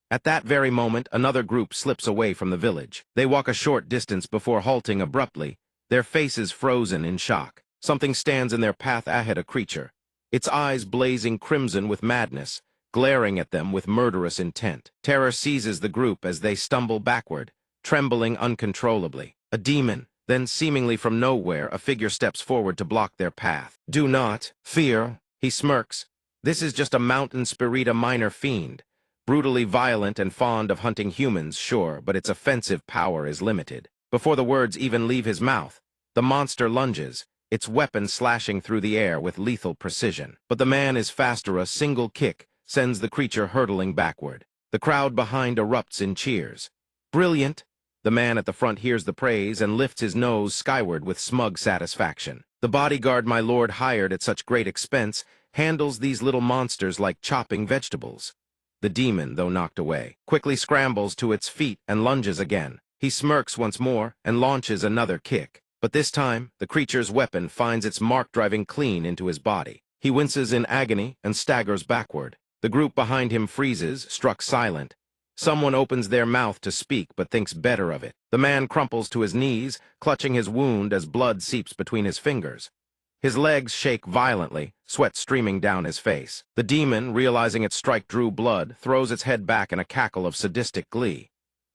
At that very moment, another group slips away from the village. They walk a short distance before halting abruptly, their faces frozen in shock. Something stands in their path ahead, a creature, its eyes blazing crimson with madness, glaring at them with murderous intent. Terror seizes the group as they stumble backward, trembling uncontrollably. A demon. Then, seemingly from nowhere, a figure steps forward to block their path. "Do not fear," he smirks. "This is just a mountain spirit, a minor fiend. Brutally violent and fond of hunting humans, sure, but its offensive power is limited." Before the words even leave his mouth, the monster lunges, its weapon slashing through the air with lethal precision. But the man is faster. A single kick sends the creature hurtling backward. The crowd behind erupts in cheers. "Brilliant!" The man at the front hears the praise and lifts his nose skyward with smug satisfaction. "The bodyguard my lord hired at such great expense handles these little monsters like chopping vegetables." The demon, though knocked away, quickly scrambles to its feet and lunges again. He smirks once more and launches another kick. But this time, the creature's weapon finds its mark, driving clean into his body. He winces in agony and staggers backward. The group behind him freezes, struck silent. Someone opens their mouth to speak but thinks better of it. The man crumples to his knees, clutching his wound as blood seeps between his fingers. His legs shake violently, sweat streaming down his face. The demon, realizing its strike drew blood, throws its head back in a cackle of sadistic glee.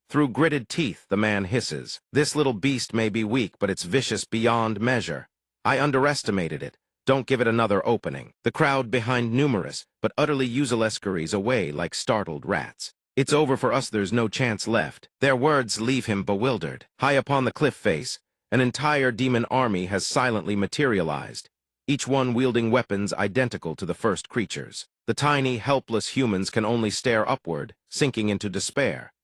Through gritted teeth, the man hisses, "This little beast may be weak, but it's vicious beyond measure. I underestimated it. Don't give it another opening." The crowd behind, numerous, but utterly useless, scurries away like startled rats. "It's over for us, there's no chance left." Their words leave him bewildered. High upon the cliff face, an entire demon army has silently materialized, each one wielding weapons identical to the first creature's. The tiny, helpless humans can only stare upward, sinking into despair.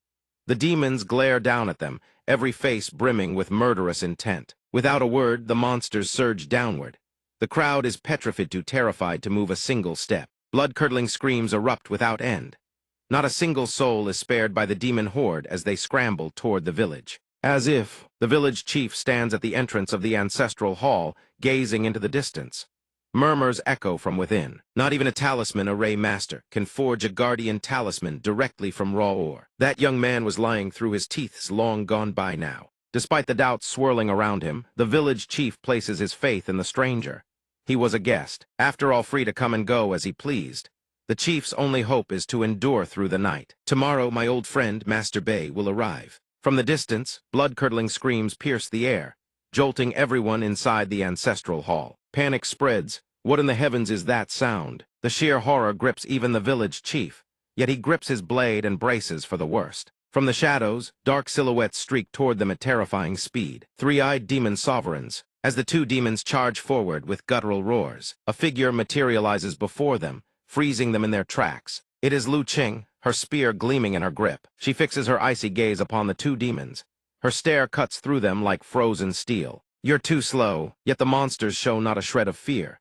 The demons glare down at them, every face brimming with murderous intent. Without a word, the monsters surge downward. The crowd is petrified, too terrified to move a single step. Blood-curdling screams erupt without end. Not a single soul is spared by the demon horde as they scramble toward the village. As if, the village chief stands at the entrance of the ancestral hall, gazing into the distance. Murmurs echo from within. Not even a talisman array master can forge a guardian talisman directly from raw ore. That young man was lying through his teeths long gone by now. Despite the doubts swirling around him, the village chief places his faith in the stranger. He was a guest, after all free to come and go as he pleased. The chief's only hope is to endure through the night. Tomorrow my old friend, Master Bay, will arrive. From the distance, blood-curdling screams pierce the air, jolting everyone inside the ancestral hall. Panic spreads. What in the heavens is that sound? The sheer horror grips even the village chief, yet he grips his blade and braces for the worst. From the shadows, dark silhouettes streak toward them at terrifying speed. Three-eyed demon sovereigns. As the two demons charge forward with guttural roars, a figure materializes before them, freezing them in their tracks. It is Lu Qing, her spear gleaming in her grip. She fixes her icy gaze upon the two demons. Her stare cuts through them like frozen steel. You're too slow, yet the monsters show not a shred of fear.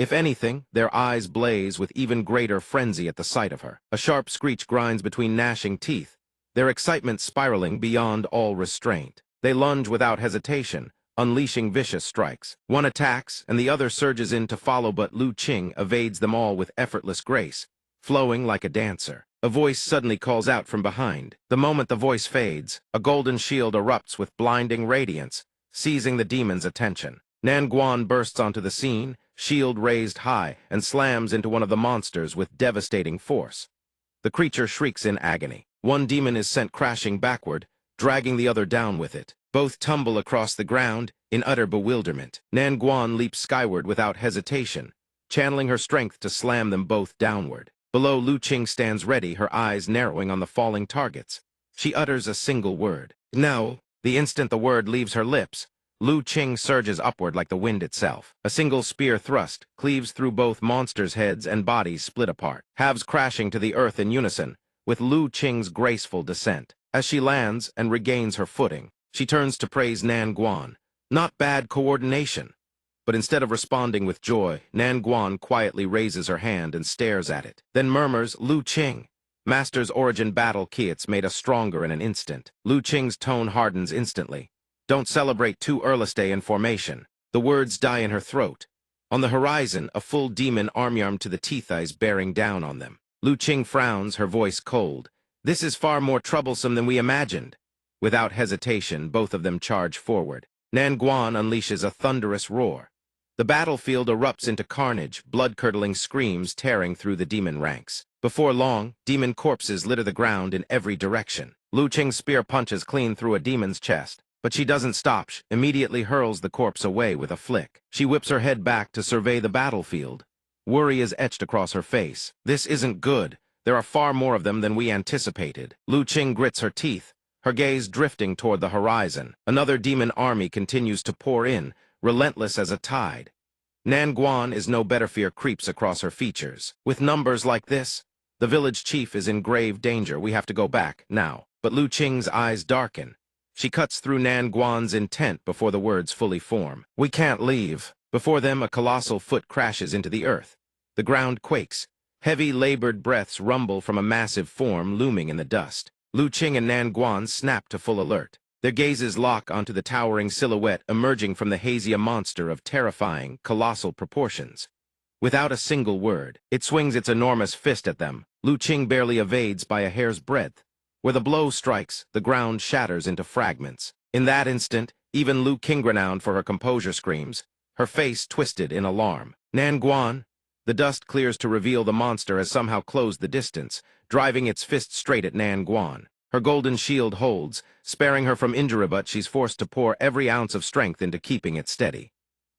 If anything, their eyes blaze with even greater frenzy at the sight of her. A sharp screech grinds between gnashing teeth, their excitement spiraling beyond all restraint. They lunge without hesitation, unleashing vicious strikes. One attacks, and the other surges in to follow, but Lu Qing evades them all with effortless grace, flowing like a dancer. A voice suddenly calls out from behind. The moment the voice fades, a golden shield erupts with blinding radiance, seizing the demon's attention. Nan Guan bursts onto the scene, shield raised high, and slams into one of the monsters with devastating force. The creature shrieks in agony. One demon is sent crashing backward, dragging the other down with it. Both tumble across the ground in utter bewilderment. Nan Guan leaps skyward without hesitation, channeling her strength to slam them both downward. Below, Lu Qing stands ready, her eyes narrowing on the falling targets. She utters a single word. No. The instant the word leaves her lips, Lu Qing surges upward like the wind itself. A single spear thrust cleaves through both monsters' heads and bodies split apart, halves crashing to the earth in unison, with Lu Qing's graceful descent. As she lands and regains her footing, she turns to praise Nan Guan. Not bad coordination. But instead of responding with joy, Nan Guan quietly raises her hand and stares at it, then murmurs, Lu Qing. Master's origin battle kits made us stronger in an instant. Lu Qing's tone hardens instantly. Don't celebrate too early in formation. The words die in her throat. On the horizon, a full demon arm to the teeth eyes bearing down on them. Lu Qing frowns, her voice cold. This is far more troublesome than we imagined. Without hesitation, both of them charge forward. Nan Guan unleashes a thunderous roar. The battlefield erupts into carnage, blood-curdling screams tearing through the demon ranks. Before long, demon corpses litter the ground in every direction. Lu Qing's spear punches clean through a demon's chest, but she doesn't stop. She immediately hurls the corpse away with a flick. She whips her head back to survey the battlefield. Worry is etched across her face. This isn't good. There are far more of them than we anticipated. Lu Qing grits her teeth, her gaze drifting toward the horizon. Another demon army continues to pour in, relentless as a tide. Nan Guan is no better, fear creeps across her features. With numbers like this, the village chief is in grave danger. We have to go back, now. But Lu Qing's eyes darken. She cuts through Nan Guan's intent before the words fully form. We can't leave. Before them, a colossal foot crashes into the earth. The ground quakes. Heavy, labored breaths rumble from a massive form looming in the dust. Lu Qing and Nan Guan snap to full alert. Their gazes lock onto the towering silhouette emerging from the hazy monster of terrifying, colossal proportions. Without a single word, it swings its enormous fist at them. Lu Qing barely evades by a hair's breadth. Where the blow strikes, the ground shatters into fragments. In that instant, even Lu Qing, renowned for her composure, screams, her face twisted in alarm. Nan Guan. The dust clears to reveal the monster has somehow closed the distance, driving its fist straight at Nan Guan. Her golden shield holds, sparing her from injury, but she's forced to pour every ounce of strength into keeping it steady.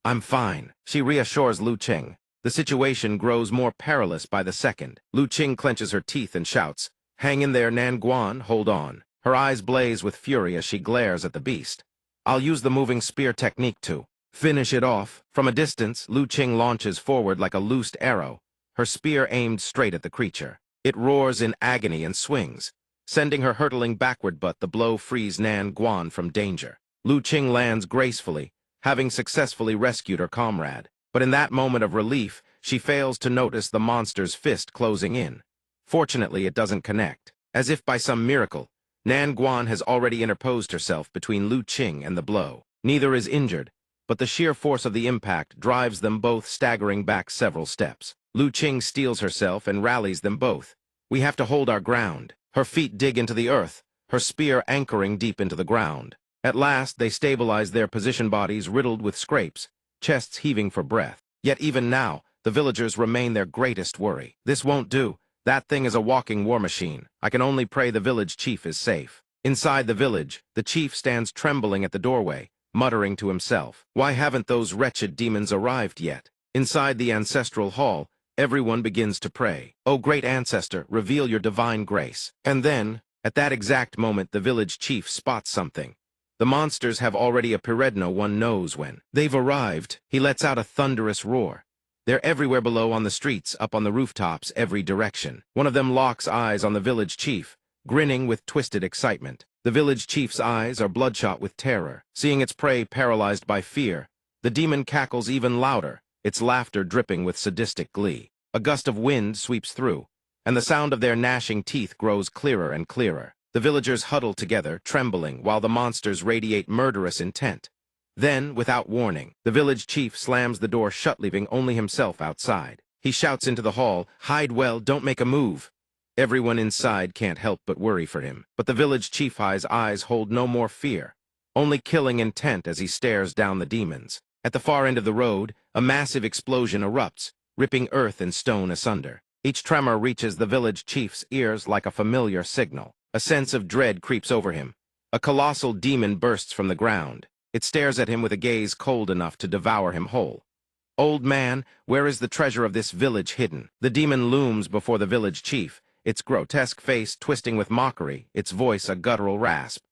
I'm fine, she reassures Lu Qing. The situation grows more perilous by the second. Lu Qing clenches her teeth and shouts, hang in there, Nan Guan, hold on. Her eyes blaze with fury as she glares at the beast. I'll use the moving spear technique to finish it off. From a distance, Lu Qing launches forward like a loosed arrow, her spear aimed straight at the creature. It roars in agony and swings, sending her hurtling backward, but the blow frees Nan Guan from danger. Lu Qing lands gracefully, having successfully rescued her comrade. But in that moment of relief, she fails to notice the monster's fist closing in. Fortunately, it doesn't connect. As if by some miracle, Nan Guan has already interposed herself between Lu Qing and the blow. Neither is injured, but the sheer force of the impact drives them both staggering back several steps. Lu Qing steels herself and rallies them both. We have to hold our ground. Her feet dig into the earth, her spear anchoring deep into the ground. At last, they stabilize their position bodies riddled with scrapes, chests heaving for breath. Yet even now, the villagers remain their greatest worry. This won't do. That thing is a walking war machine. I can only pray the village chief is safe. Inside the village, the chief stands trembling at the doorway, muttering to himself. Why haven't those wretched demons arrived yet? Inside the ancestral hall, everyone begins to pray. O great ancestor, reveal your divine grace. And then, at that exact moment, the village chief spots something. The monsters have already appeared, no one knows when. They've arrived. He lets out a thunderous roar. They're everywhere below, on the streets, up on the rooftops, every direction. One of them locks eyes on the village chief, grinning with twisted excitement. The village chief's eyes are bloodshot with terror. Seeing its prey paralyzed by fear, the demon cackles even louder, its laughter dripping with sadistic glee. A gust of wind sweeps through, and the sound of their gnashing teeth grows clearer and clearer. The villagers huddle together, trembling, while the monsters radiate murderous intent. Then, without warning, the village chief slams the door shut, leaving only himself outside. He shouts into the hall, "Hide well, don't make a move." Everyone inside can't help but worry for him, but the village chief's eyes hold no more fear, only killing intent as he stares down the demons. At the far end of the road, a massive explosion erupts, ripping earth and stone asunder. Each tremor reaches the village chief's ears like a familiar signal. A sense of dread creeps over him. A colossal demon bursts from the ground. It stares at him with a gaze cold enough to devour him whole. "Old man, where is the treasure of this village hidden?" The demon looms before the village chief, its grotesque face twisting with mockery, its voice a guttural rasp.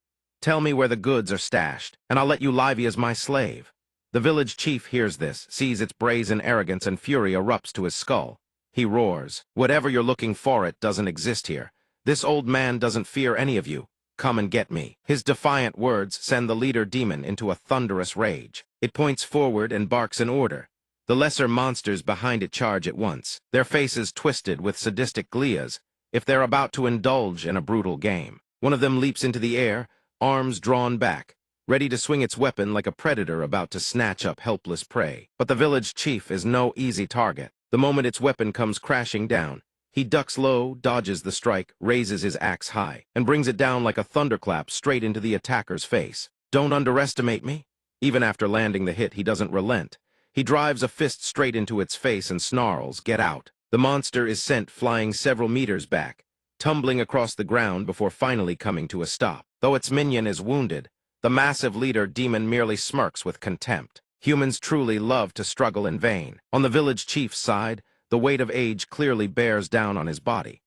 "Tell me where the goods are stashed, and I'll let you live as my slave." The village chief hears this, sees its brazen arrogance, and fury erupts to his skull. He roars, "Whatever you're looking for, it doesn't exist here. This old man doesn't fear any of you. Come and get me." His defiant words send the leader demon into a thunderous rage. It points forward and barks an order. The lesser monsters behind it charge at once, their faces twisted with sadistic glee as if they're about to indulge in a brutal game. One of them leaps into the air, arms drawn back, ready to swing its weapon like a predator about to snatch up helpless prey. But the village chief is no easy target. The moment its weapon comes crashing down, he ducks low, dodges the strike, raises his axe high, and brings it down like a thunderclap straight into the attacker's face. Don't underestimate me. Even after landing the hit, he doesn't relent. He drives a fist straight into its face and snarls, "Get out." The monster is sent flying several meters back, tumbling across the ground before finally coming to a stop. Though its minion is wounded, the massive leader demon merely smirks with contempt. Humans truly love to struggle in vain. On the village chief's side, the weight of age clearly bears down on his body.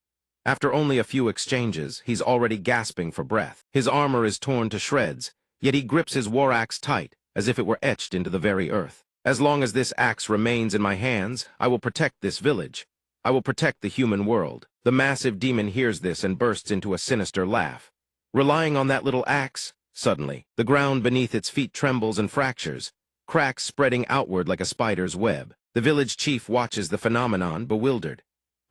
After only a few exchanges, he's already gasping for breath. His armor is torn to shreds, yet he grips his war axe tight, as if it were etched into the very earth. "As long as this axe remains in my hands, I will protect this village. I will protect the human world." The massive demon hears this and bursts into a sinister laugh. Relying on that little axe? Suddenly, the ground beneath its feet trembles and fractures, cracks spreading outward like a spider's web. The village chief watches the phenomenon, bewildered.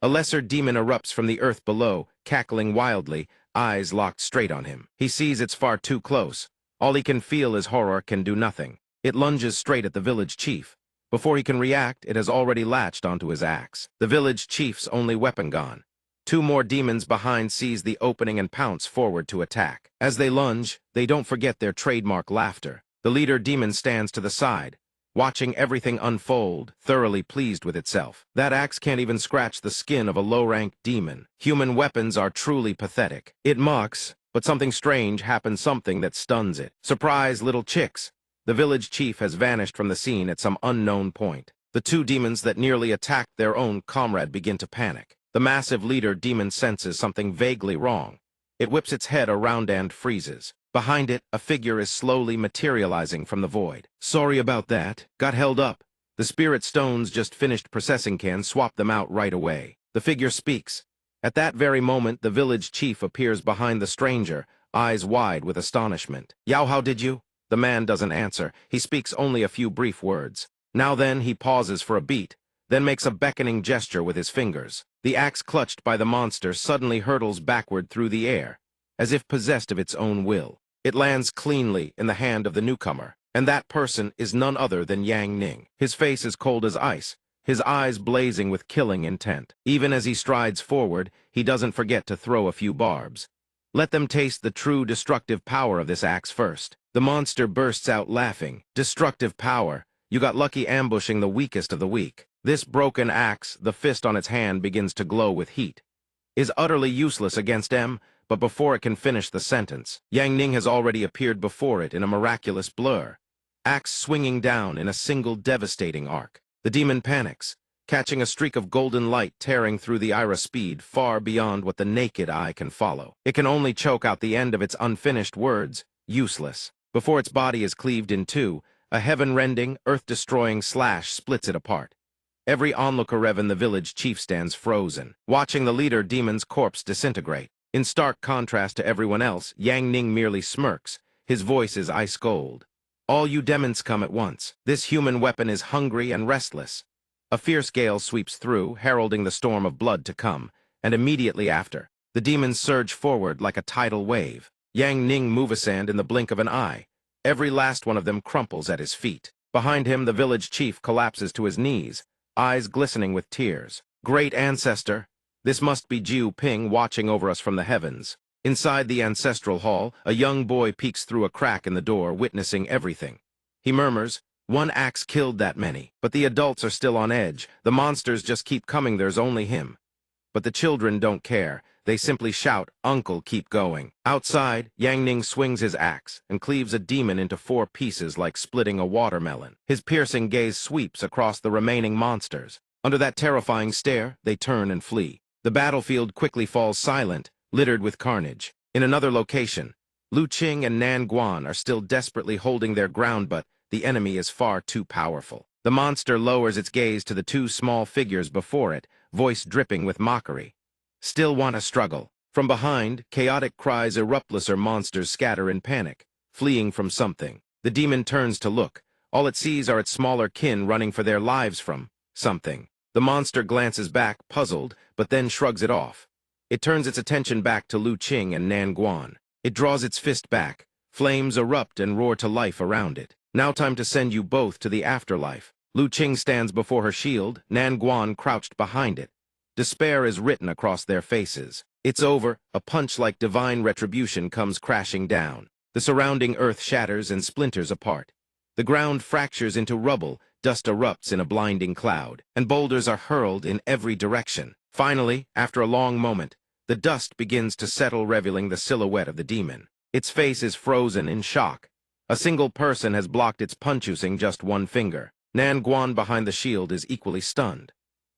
A lesser demon erupts from the earth below, cackling wildly, eyes locked straight on him. He sees it's far too close. All he can feel is horror can do nothing. It lunges straight at the village chief. Before he can react, it has already latched onto his axe. The village chief's only weapon gone. Two more demons behind seize the opening and pounce forward to attack. As they lunge, they don't forget their trademark laughter. The leader demon stands to the side, watching everything unfold, thoroughly pleased with itself. That axe can't even scratch the skin of a low-ranked demon. Human weapons are truly pathetic. It mocks, but something strange happens, something that stuns it. Surprise, little chicks! The village chief has vanished from the scene at some unknown point. The two demons that nearly attacked their own comrade begin to panic. The massive leader demon senses something vaguely wrong. It whips its head around and freezes. Behind it, a figure is slowly materializing from the void. "Sorry about that. Got held up. The spirit stones just finished processing, can swap them out right away." The figure speaks. At that very moment, the village chief appears behind the stranger, eyes wide with astonishment. "Yao, how did you?" The man doesn't answer. He speaks only a few brief words. Now then, he pauses for a beat, then makes a beckoning gesture with his fingers. The axe clutched by the monster suddenly hurtles backward through the air, as if possessed of its own will. It lands cleanly in the hand of the newcomer, and that person is none other than Yang Ning. His face is cold as ice, his eyes blazing with killing intent. Even as he strides forward, he doesn't forget to throw a few barbs. Let them taste the true destructive power of this axe first. The monster bursts out laughing. Destructive power. You got lucky ambushing the weakest of the weak. This broken axe, the fist on its hand begins to glow with heat, is utterly useless against M, but before it can finish the sentence, Yang Ning has already appeared before it in a miraculous blur, axe swinging down in a single devastating arc. The demon panics, catching a streak of golden light tearing through the Ira speed far beyond what the naked eye can follow. It can only choke out the end of its unfinished words, useless. Before its body is cleaved in two, a heaven-rending, earth-destroying slash splits it apart. Every onlooker in the village chief stands frozen, watching the leader demon's corpse disintegrate. In stark contrast to everyone else, Yang Ning merely smirks. His voice is ice cold. All you demons come at once. This human weapon is hungry and restless. A fierce gale sweeps through, heralding the storm of blood to come, and immediately after, the demons surge forward like a tidal wave. Yang Ning move ascend in the blink of an eye. Every last one of them crumples at his feet. Behind him, the village chief collapses to his knees, eyes glistening with tears. Great ancestor, this must be Jiu Ping watching over us from the heavens. Inside the ancestral hall, a young boy peeks through a crack in the door, witnessing everything. He murmurs, "One axe killed that many." But the adults are still on edge. The monsters just keep coming, there's only him. But the children don't care. They simply shout, "Uncle, keep going." Outside, Yang Ning swings his axe and cleaves a demon into 4 pieces like splitting a watermelon. His piercing gaze sweeps across the remaining monsters. Under that terrifying stare, they turn and flee. The battlefield quickly falls silent, littered with carnage. In another location, Lu Qing and Nan Guan are still desperately holding their ground, but the enemy is far too powerful. The monster lowers its gaze to the 2 small figures before it, voice dripping with mockery. "Still want to struggle." From behind, chaotic cries erupt. Lesser monsters scatter in panic, fleeing from something. The demon turns to look. All it sees are its smaller kin running for their lives from something. The monster glances back, puzzled, but then shrugs it off. It turns its attention back to Lu Qing and Nan Guan. It draws its fist back. Flames erupt and roar to life around it. "Now time to send you both to the afterlife." Lu Qing stands before her shield, Nan Guan crouched behind it. Despair is written across their faces. It's over. A punch like divine retribution comes crashing down. The surrounding earth shatters and splinters apart. The ground fractures into rubble, dust erupts in a blinding cloud, and boulders are hurled in every direction. Finally, after a long moment, the dust begins to settle, revealing the silhouette of the demon. Its face is frozen in shock. A single person has blocked its punch using just 1 finger. Nan Guan behind the shield is equally stunned.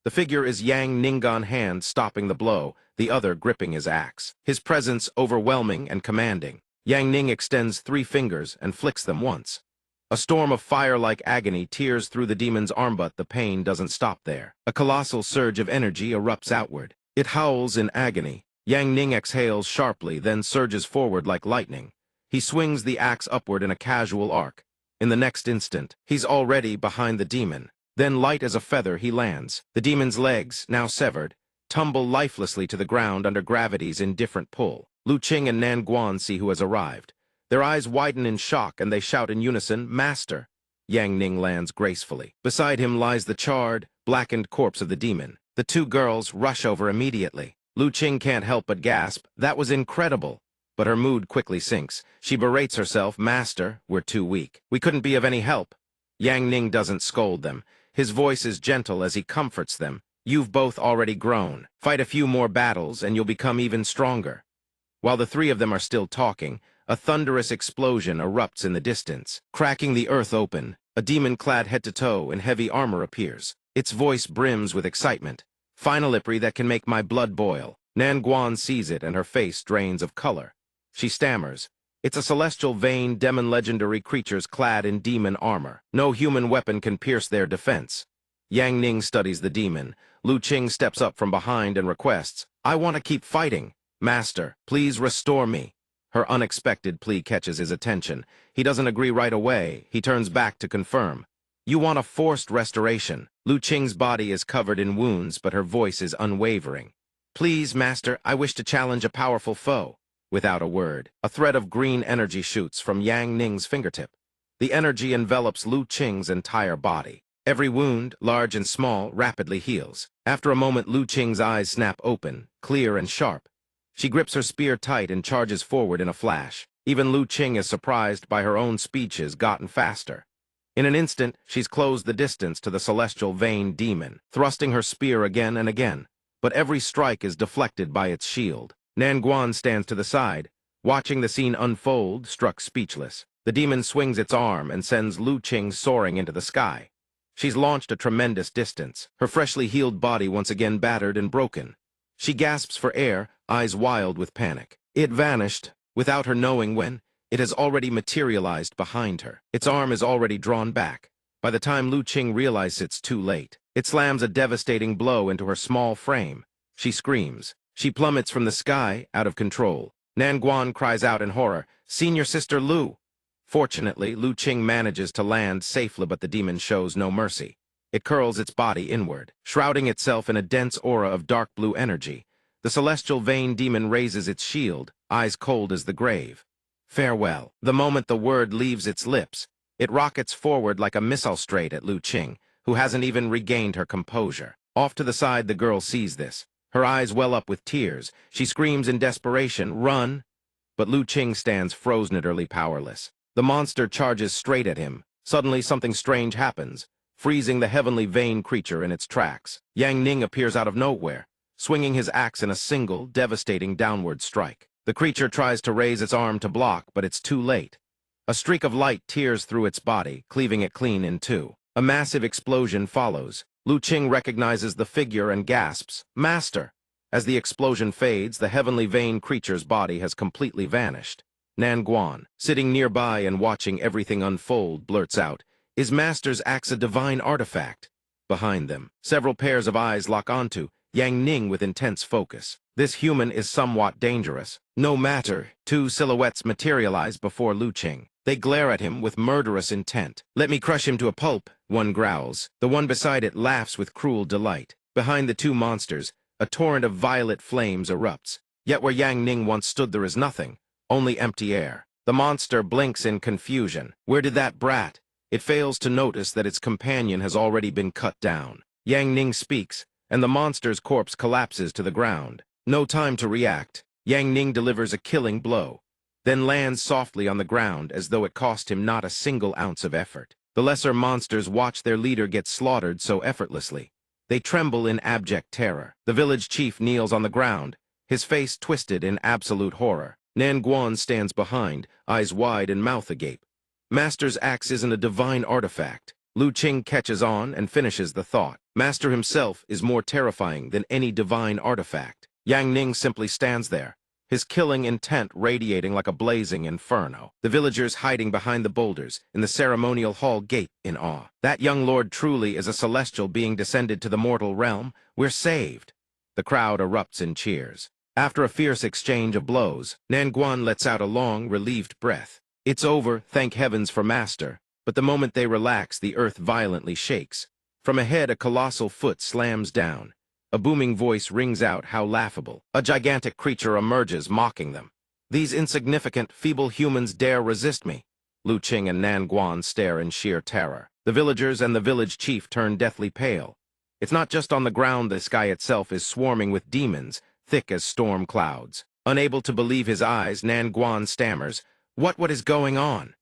The figure is Yang Ning, hand stopping the blow, the other gripping his axe. His presence overwhelming and commanding. Yang Ning extends 3 fingers and flicks them once. A storm of fire-like agony tears through the demon's arm, but the pain doesn't stop there. A colossal surge of energy erupts outward. It howls in agony. Yang Ning exhales sharply, then surges forward like lightning. He swings the axe upward in a casual arc. In the next instant, he's already behind the demon. Then, light as a feather, he lands. The demon's legs, now severed, tumble lifelessly to the ground under gravity's indifferent pull. Lu Qing and Nan Guan see who has arrived. Their eyes widen in shock, and they shout in unison, "Master!" Yang Ning lands gracefully. Beside him lies the charred, blackened corpse of the demon. The 2 girls rush over immediately. Lu Qing can't help but gasp, "That was incredible!" But her mood quickly sinks. She berates herself, "Master, we're too weak. We couldn't be of any help." Yang Ning doesn't scold them. His voice is gentle as he comforts them. "You've both already grown. Fight a few more battles, and you'll become even stronger." While the 3 of them are still talking, a thunderous explosion erupts in the distance. Cracking the earth open, a demon clad head to toe in heavy armor appears. Its voice brims with excitement. "Finalipry that can make my blood boil." Nan Guan sees it, and her face drains of color. She stammers, "It's a celestial vein, demon legendary creatures clad in demon armor. No human weapon can pierce their defense." Yang Ning studies the demon. Lu Qing steps up from behind and requests, "I want to keep fighting. Master, please restore me." Her unexpected plea catches his attention. He doesn't agree right away. He turns back to confirm. You want a forced restoration. Lu Qing's body is covered in wounds, but her voice is unwavering. Please, master, I wish to challenge a powerful foe. Without a word, a thread of green energy shoots from Yang Ning's fingertip. The energy envelops Lu Qing's entire body. Every wound, large and small, rapidly heals. After a moment, Lu Qing's eyes snap open, clear and sharp. She grips her spear tight and charges forward in a flash. Even Lu Qing is surprised by her own speeches gotten faster. In an instant, she's closed the distance to the celestial vein demon, thrusting her spear again and again. But every strike is deflected by its shield. Nan Guan stands to the side, watching the scene unfold, struck speechless. The demon swings its arm and sends Lu Qing soaring into the sky. She's launched a tremendous distance, her freshly healed body once again battered and broken. She gasps for air, eyes wild with panic. It vanished, without her knowing when. It has already materialized behind her. Its arm is already drawn back. By the time Lu Qing realizes it's too late, it slams a devastating blow into her small frame. She screams. She plummets from the sky, out of control. Nan Guan cries out in horror, "Senior Sister Lu!" Fortunately, Lu Qing manages to land safely, but the demon shows no mercy. It curls its body inward, shrouding itself in a dense aura of dark blue energy. The celestial vein demon raises its shield, eyes cold as the grave. Farewell. The moment the word leaves its lips, it rockets forward like a missile straight at Lu Qing, who hasn't even regained her composure. Off to the side, the girl sees this. Her eyes well up with tears. She screams in desperation, "Run!" But Lu Qing stands frozen, utterly powerless. The monster charges straight at him. Suddenly, something strange happens, freezing the heavenly vein creature in its tracks. Yang Ning appears out of nowhere, swinging his axe in a single, devastating downward strike. The creature tries to raise its arm to block, but it's too late. A streak of light tears through its body, cleaving it clean in two. A massive explosion follows. Lu Qing recognizes the figure and gasps, "Master!" As the explosion fades, the heavenly vein creature's body has completely vanished. Nan Guan, sitting nearby and watching everything unfold, blurts out, "Is Master's axe a divine artifact?" Behind them, several pairs of eyes lock onto Yang Ning with intense focus. This human is somewhat dangerous. No matter, two silhouettes materialize before Lu Qing. They glare at him with murderous intent. "Let me crush him to a pulp," one growls. The one beside it laughs with cruel delight. Behind the two monsters, a torrent of violet flames erupts. Yet where Yang Ning once stood there is nothing, only empty air. The monster blinks in confusion. Where did that brat? It fails to notice that its companion has already been cut down. Yang Ning speaks, and the monster's corpse collapses to the ground. No time to react. Yang Ning delivers a killing blow, then lands softly on the ground as though it cost him not a single ounce of effort. The lesser monsters watch their leader get slaughtered so effortlessly. They tremble in abject terror. The village chief kneels on the ground, his face twisted in absolute horror. Nan Guan stands behind, eyes wide and mouth agape. Master's axe isn't a divine artifact. Lu Qing catches on and finishes the thought. Master himself is more terrifying than any divine artifact. Yang Ning simply stands there, his killing intent radiating like a blazing inferno. The villagers hiding behind the boulders in the ceremonial hall gape in awe. That young lord truly is a celestial being descended to the mortal realm. We're saved. The crowd erupts in cheers. After a fierce exchange of blows, Nan Guan lets out a long, relieved breath. It's over, thank heavens for Master. But the moment they relax, the earth violently shakes. From ahead, a colossal foot slams down. A booming voice rings out, how laughable. A gigantic creature emerges, mocking them. These insignificant, feeble humans dare resist me. Lu Qing and Nan Guan stare in sheer terror. The villagers and the village chief turn deathly pale. It's not just on the ground, the sky itself is swarming with demons, thick as storm clouds. Unable to believe his eyes, Nan Guan stammers, What is going on?"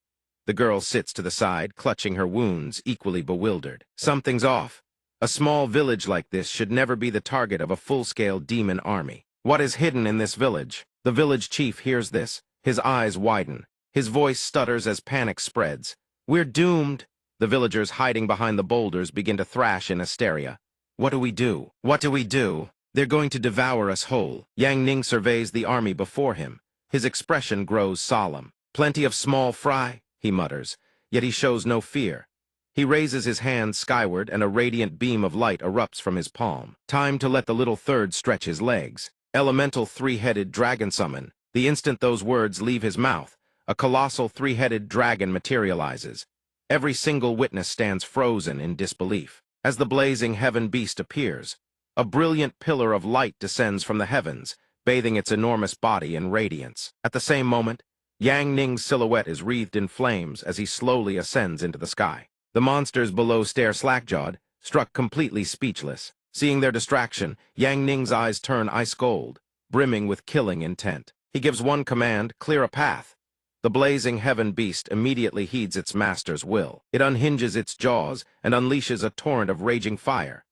The girl sits to the side, clutching her wounds, equally bewildered. Something's off. A small village like this should never be the target of a full-scale demon army. What is hidden in this village? The village chief hears this. His eyes widen. His voice stutters as panic spreads. "We're doomed." The villagers hiding behind the boulders begin to thrash in hysteria. "What do we do? What do we do? They're going to devour us whole." Yang Ning surveys the army before him. His expression grows solemn. "Plenty of small fry," he mutters, yet he shows no fear. He raises his hand skyward and a radiant beam of light erupts from his palm. Time to let the little third stretch his legs. Elemental three-headed dragon summon. The instant those words leave his mouth, a colossal three-headed dragon materializes. Every single witness stands frozen in disbelief. As the blazing heaven beast appears, a brilliant pillar of light descends from the heavens, bathing its enormous body in radiance. At the same moment, Yang Ning's silhouette is wreathed in flames as he slowly ascends into the sky. The monsters below stare slack-jawed, struck completely speechless. Seeing their distraction, Yang Ning's eyes turn ice gold, brimming with killing intent. He gives one command, clear a path. The blazing heaven beast immediately heeds its master's will. It unhinges its jaws and unleashes a torrent of raging fire.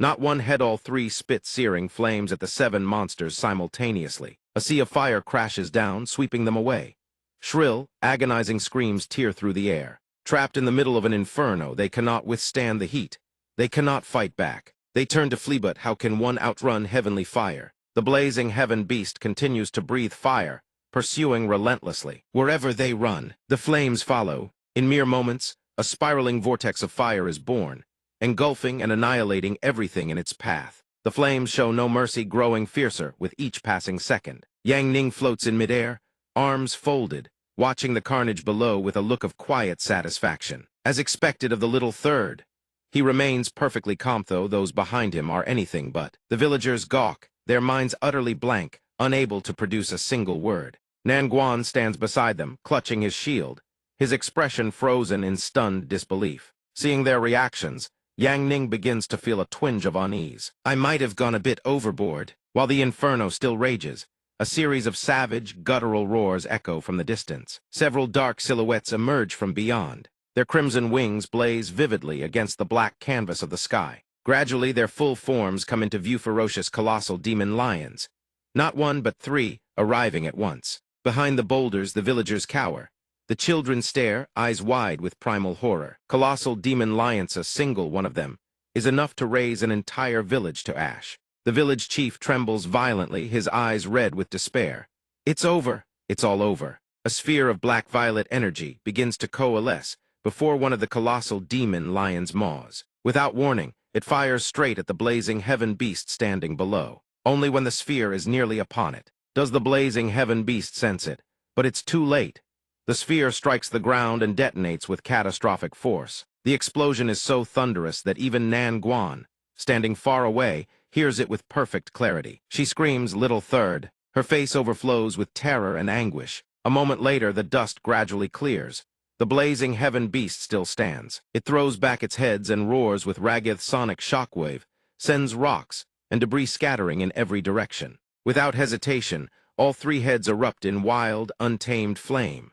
Not one head, all three spit searing flames at the 7 monsters simultaneously. A sea of fire crashes down, sweeping them away. Shrill, agonizing screams tear through the air. Trapped in the middle of an inferno, they cannot withstand the heat. They cannot fight back. They turn to flee, but how can one outrun heavenly fire? The blazing heaven beast continues to breathe fire, pursuing relentlessly. Wherever they run, the flames follow. In mere moments, a spiraling vortex of fire is born, engulfing and annihilating everything in its path. The flames show no mercy, growing fiercer with each passing second. Yang Ning floats in midair, arms folded, watching the carnage below with a look of quiet satisfaction. As expected of the little third, he remains perfectly calm, though those behind him are anything but. The villagers gawk, their minds utterly blank, unable to produce a single word. Nan Guan stands beside them, clutching his shield, his expression frozen in stunned disbelief. Seeing their reactions, Yang Ning begins to feel a twinge of unease. I might have gone a bit overboard. While the inferno still rages, a series of savage, guttural roars echo from the distance. Several dark silhouettes emerge from beyond. Their crimson wings blaze vividly against the black canvas of the sky. Gradually, their full forms come into view, ferocious colossal demon lions. Not one, but 3, arriving at once. Behind the boulders, the villagers cower. The children stare, eyes wide with primal horror. Colossal demon lions, a single one of them, is enough to raise an entire village to ash. The village chief trembles violently, his eyes red with despair. It's over. It's all over. A sphere of black-violet energy begins to coalesce before one of the colossal demon lion's maws. Without warning, it fires straight at the blazing heaven beast standing below. Only when the sphere is nearly upon it does the blazing heaven beast sense it, but it's too late. The sphere strikes the ground and detonates with catastrophic force. The explosion is so thunderous that even Nan Guan, standing far away, hears it with perfect clarity. She screams, "Little third." Her face overflows with terror and anguish. A moment later, the dust gradually clears. The blazing heaven beast still stands. It throws back its heads and roars with ragged sonic shockwave, sends rocks and debris scattering in every direction. Without hesitation, all 3 heads erupt in wild, untamed flame.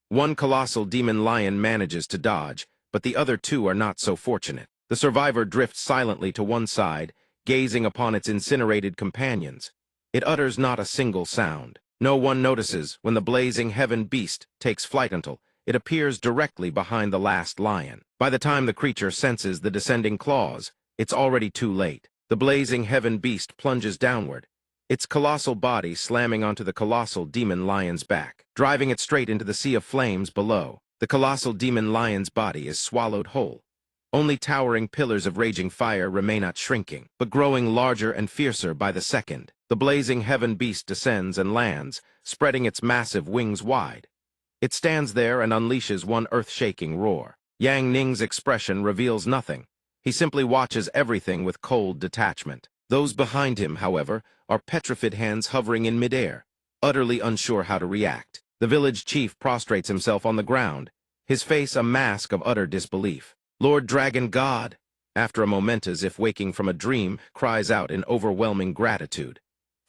One colossal demon lion manages to dodge, but the other 2 are not so fortunate. The survivor drifts silently to one side, gazing upon its incinerated companions. It utters not a single sound. No one notices when the blazing heaven beast takes flight until it appears directly behind the last lion. By the time the creature senses the descending claws, it's already too late. The blazing heaven beast plunges downward, its colossal body slamming onto the colossal demon lion's back, driving it straight into the sea of flames below. The colossal demon lion's body is swallowed whole. Only towering pillars of raging fire remain, not shrinking, but growing larger and fiercer by the second. The blazing heaven beast descends and lands, spreading its massive wings wide. It stands there and unleashes one earth-shaking roar. Yang Ning's expression reveals nothing. He simply watches everything with cold detachment. Those behind him, however, are petrified hands hovering in midair, utterly unsure how to react. The village chief prostrates himself on the ground, his face a mask of utter disbelief. Lord Dragon God, after a moment as if waking from a dream, cries out in overwhelming gratitude.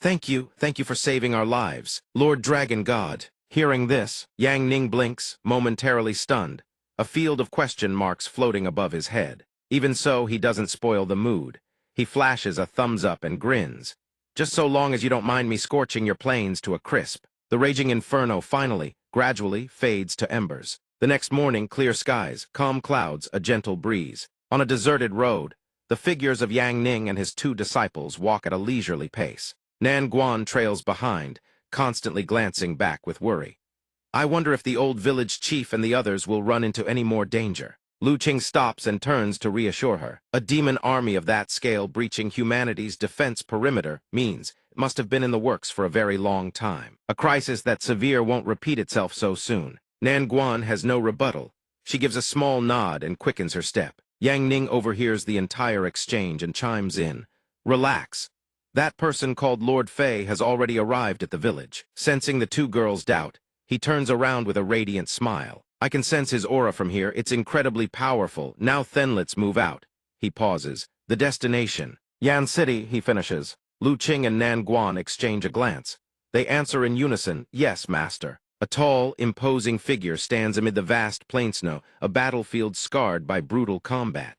Thank you for saving our lives, Lord Dragon God." Hearing this, Yang Ning blinks, momentarily stunned, a field of question marks floating above his head. Even so, he doesn't spoil the mood. He flashes a thumbs up and grins. "Just so long as you don't mind me scorching your plains to a crisp." The raging inferno finally, gradually, fades to embers. The next morning, clear skies, calm clouds, a gentle breeze. On a deserted road, the figures of Yang Ning and his 2 disciples walk at a leisurely pace. Nan Guan trails behind, constantly glancing back with worry. "I wonder if the old village chief and the others will run into any more danger." Lu Qing stops and turns to reassure her. A demon army of that scale breaching humanity's defense perimeter means it must have been in the works for a very long time. A crisis that severe won't repeat itself so soon. Nan Guan has no rebuttal. She gives a small nod and quickens her step. Yang Ning overhears the entire exchange and chimes in. Relax. That person called Lord Fei has already arrived at the village. Sensing the two girls' doubt, he turns around with a radiant smile. I can sense his aura from here. It's incredibly powerful. Now then, let's move out. He pauses. The destination. Yan City, he finishes. Lu Qing and Nan Guan exchange a glance. They answer in unison, yes, master. A tall, imposing figure stands amid the vast plain snow, a battlefield scarred by brutal combat.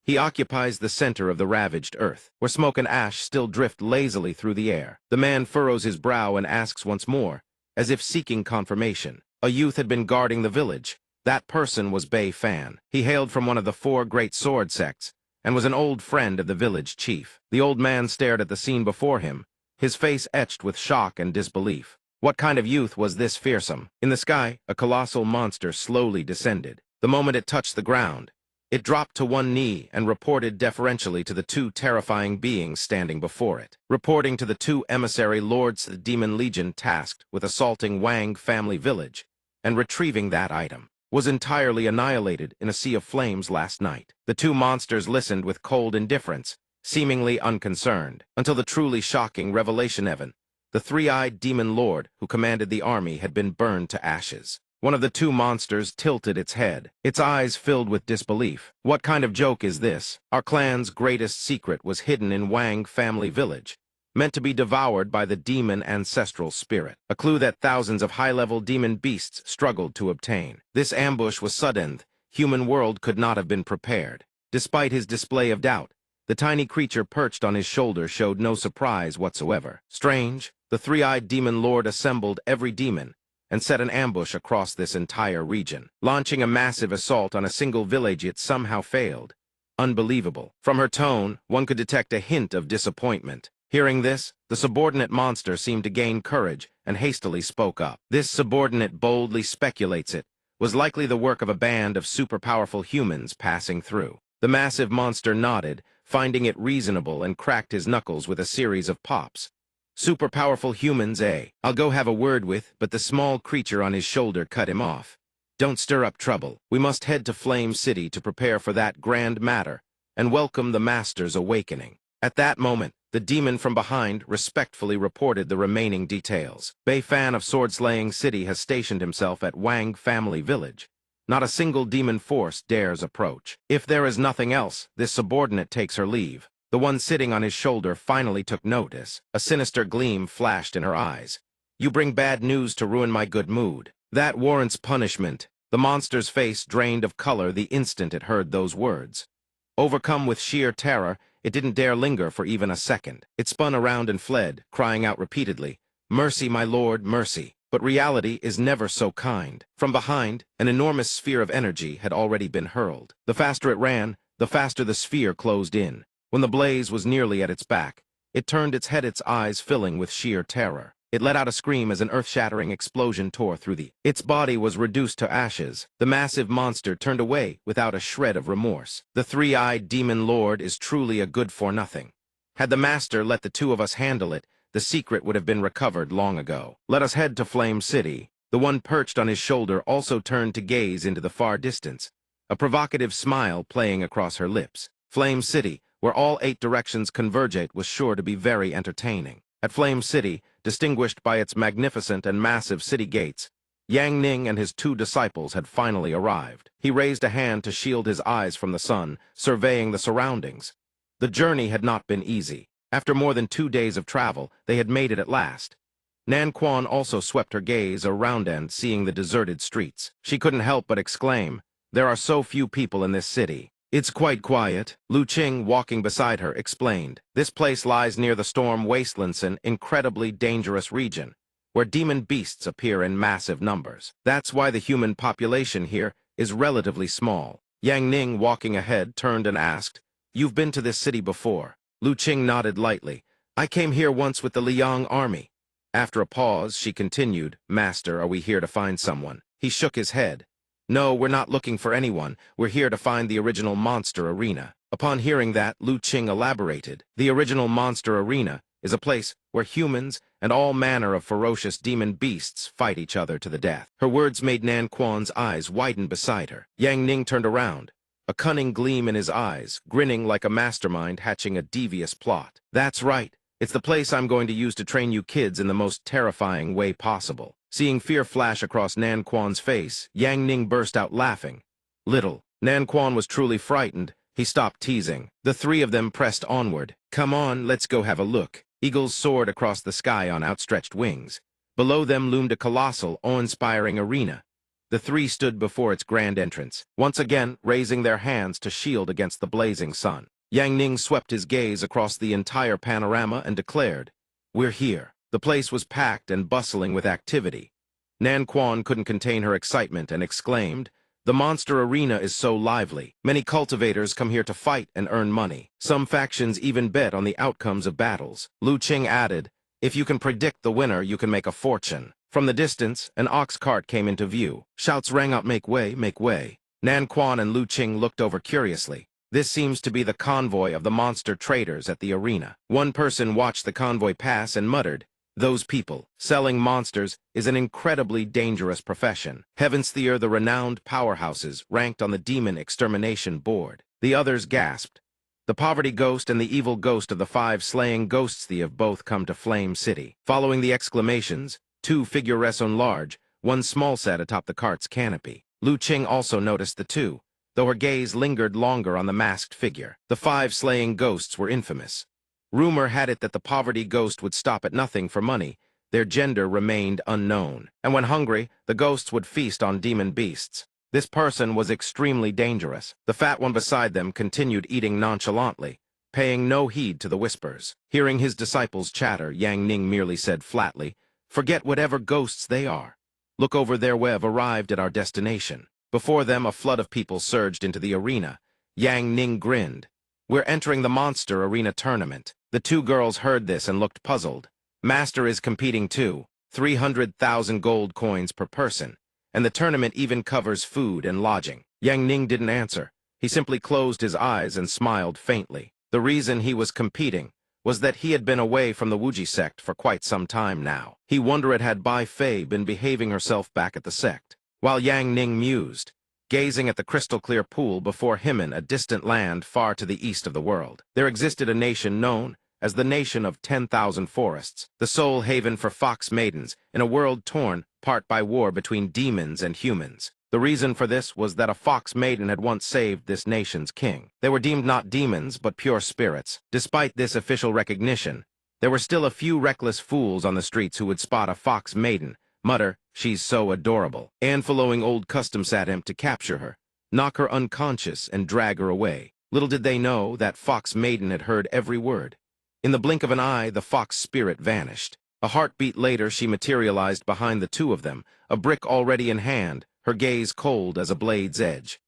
He occupies the center of the ravaged earth, where smoke and ash still drift lazily through the air. The man furrows his brow and asks once more, as if seeking confirmation. A youth had been guarding the village. That person was Bei Fan. He hailed from one of the 4 great sword sects, and was an old friend of the village chief. The old man stared at the scene before him, his face etched with shock and disbelief. What kind of youth was this fearsome? In the sky, a colossal monster slowly descended. The moment it touched the ground, it dropped to one knee and reported deferentially to the 2 terrifying beings standing before it. Reporting to the 2 emissary lords the Demon Legion tasked with assaulting Wang family village and retrieving that item was entirely annihilated in a sea of flames last night. The 2 monsters listened with cold indifference, seemingly unconcerned, until the truly shocking revelation Evan. The 3-eyed demon lord who commanded the army had been burned to ashes. One of the 2 monsters tilted its head, its eyes filled with disbelief. What kind of joke is this? Our clan's greatest secret was hidden in Wang family village, meant to be devoured by the demon ancestral spirit, a clue that thousands of high-level demon beasts struggled to obtain. This ambush was sudden. Human world could not have been prepared. Despite his display of doubt, the tiny creature perched on his shoulder showed no surprise whatsoever. Strange, the 3-eyed demon lord assembled every demon and set an ambush across this entire region. Launching a massive assault on a single village, it somehow failed. Unbelievable. From her tone, one could detect a hint of disappointment. Hearing this, the subordinate monster seemed to gain courage and hastily spoke up. This subordinate boldly speculates it was likely the work of a band of super-powerful humans passing through. The massive monster nodded, finding it reasonable, and cracked his knuckles with a series of pops. Super powerful humans, eh? I'll go have a word with, but the small creature on his shoulder cut him off. Don't stir up trouble. We must head to Flame City to prepare for that grand matter and welcome the Master's awakening. At that moment, the demon from behind respectfully reported the remaining details. Bei Fan of Sword-Slaying City has stationed himself at Wang family village. Not a single demon force dares approach. If there is nothing else, this subordinate takes her leave. The one sitting on his shoulder finally took notice. A sinister gleam flashed in her eyes. You bring bad news to ruin my good mood. That warrants punishment. The monster's face drained of color the instant it heard those words. Overcome with sheer terror, it didn't dare linger for even a second. It spun around and fled, crying out repeatedly, "Mercy, my lord, mercy." But reality is never so kind. From behind, an enormous sphere of energy had already been hurled. The faster it ran, the faster the sphere closed in. When the blaze was nearly at its back, it turned its head, its eyes filling with sheer terror. It let out a scream as an earth-shattering explosion tore through its body was reduced to ashes. The massive monster turned away without a shred of remorse. The 3-eyed demon lord is truly a good-for-nothing. Had the master let the 2 of us handle it, the secret would have been recovered long ago. Let us head to Flame City. The one perched on his shoulder also turned to gaze into the far distance, a provocative smile playing across her lips. Flame City, where all 8 directions convergate, was sure to be very entertaining. At Flame City, distinguished by its magnificent and massive city gates, Yang Ning and his 2 disciples had finally arrived. He raised a hand to shield his eyes from the sun, surveying the surroundings. The journey had not been easy. After more than 2 days of travel, they had made it at last. Nan Quan also swept her gaze around and seeing the deserted streets. She couldn't help but exclaim, "There are so few people in this city." "It's quite quiet," Lu Qing, walking beside her, explained. "This place lies near the Storm Wastelands, an incredibly dangerous region, where demon beasts appear in massive numbers. That's why the human population here is relatively small." Yang Ning, walking ahead, turned and asked, "You've been to this city before?" Lu Qing nodded lightly. "I came here once with the Liang army." After a pause, she continued, "Master, are we here to find someone?" He shook his head. "No, we're not looking for anyone. We're here to find the original monster arena." Upon hearing that, Lu Qing elaborated. The original monster arena is a place where humans and all manner of ferocious demon beasts fight each other to the death. Her words made Nan Quan's eyes widen beside her. Yang Ning turned around, a cunning gleam in his eyes, grinning like a mastermind hatching a devious plot. That's right. It's the place I'm going to use to train you kids in the most terrifying way possible. Seeing fear flash across Nan Quan's face, Yang Ning burst out laughing. Little. Nan Quan was truly frightened. He stopped teasing. The three of them pressed onward. Come on, let's go have a look. Eagles soared across the sky on outstretched wings. Below them loomed a colossal, awe-inspiring arena. The three stood before its grand entrance, once again raising their hands to shield against the blazing sun. Yang Ning swept his gaze across the entire panorama and declared, "We're here." The place was packed and bustling with activity. Nan Quan couldn't contain her excitement and exclaimed, "The monster arena is so lively. Many cultivators come here to fight and earn money. Some factions even bet on the outcomes of battles." Lu Qing added, "If you can predict the winner, you can make a fortune." From the distance, an ox cart came into view. Shouts rang out, "Make way, make way." Nan Quan and Lu Qing looked over curiously. This seems to be the convoy of the monster traders at the arena. One person watched the convoy pass and muttered, "Those people, selling monsters, is an incredibly dangerous profession." Heaven's Theer, the renowned powerhouses, ranked on the demon extermination board. The others gasped. The poverty ghost and the evil ghost of the five slaying ghosts have both come to Flame City. Following the exclamations, two figurettes on large, one small set atop the cart's canopy. Lu Qing also noticed the two, though her gaze lingered longer on the masked figure. The five slaying ghosts were infamous. Rumor had it that the poverty ghost would stop at nothing for money. Their gender remained unknown. And when hungry, the ghosts would feast on demon beasts. This person was extremely dangerous. The fat one beside them continued eating nonchalantly, paying no heed to the whispers. Hearing his disciples chatter, Yang Ning merely said flatly, "Forget whatever ghosts they are. Look over there. We've arrived at our destination." Before them, a flood of people surged into the arena. Yang Ning grinned. "We're entering the Monster Arena tournament." The two girls heard this and looked puzzled. Master is competing too, 300,000 gold coins per person, and the tournament even covers food and lodging. Yang Ning didn't answer. He simply closed his eyes and smiled faintly. The reason he was competing was that he had been away from the Wuji sect for quite some time now. He wondered had Bai Fei been behaving herself back at the sect. While Yang Ning mused, gazing at the crystal-clear pool before him in a distant land far to the east of the world, there existed a nation known as the Nation of 10,000 Forests, the sole haven for fox maidens in a world torn part by war between demons and humans. The reason for this was that a fox maiden had once saved this nation's king. They were deemed not demons, but pure spirits. Despite this official recognition, there were still a few reckless fools on the streets who would spot a fox maiden, mutter, "She's so adorable," and following old customs attempt to capture her, knock her unconscious and drag her away. Little did they know that fox maiden had heard every word. In the blink of an eye, the fox spirit vanished. A heartbeat later, she materialized behind the two of them, a brick already in hand, her gaze cold as a blade's edge.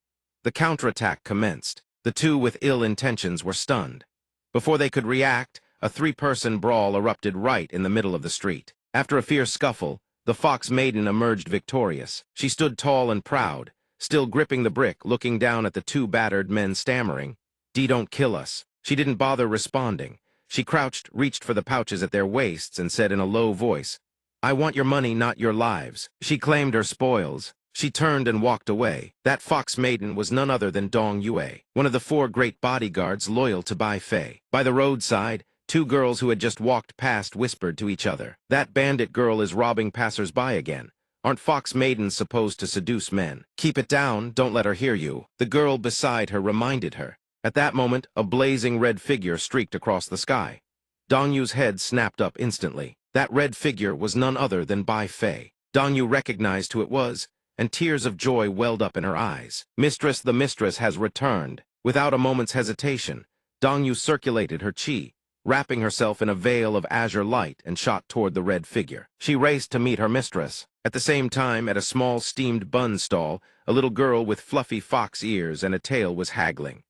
The counterattack commenced. The two with ill intentions were stunned. Before they could react, a three-person brawl erupted right in the middle of the street. After a fierce scuffle, the fox maiden emerged victorious. She stood tall and proud, still gripping the brick, looking down at the two battered men stammering, Don't kill us." She didn't bother responding. She crouched, reached for the pouches at their waists, and said in a low voice, "I want your money, not your lives." She claimed her spoils. She turned and walked away. That fox maiden was none other than Dong Yue, one of the 4 great bodyguards loyal to Bai Fei. By the roadside, 2 girls who had just walked past whispered to each other, "That bandit girl is robbing passers-by again. Aren't fox maidens supposed to seduce men? Keep it down, don't let her hear you." The girl beside her reminded her. At that moment, a blazing red figure streaked across the sky. Dong Yu's head snapped up instantly. That red figure was none other than Bai Fei. Dong Yu recognized who it was, and tears of joy welled up in her eyes. "Mistress, the mistress has returned." Without a moment's hesitation, Dong Yu circulated her chi, wrapping herself in a veil of azure light, and shot toward the red figure. She raced to meet her mistress. At the same time, at a small steamed bun stall, a little girl with fluffy fox ears and a tail was haggling.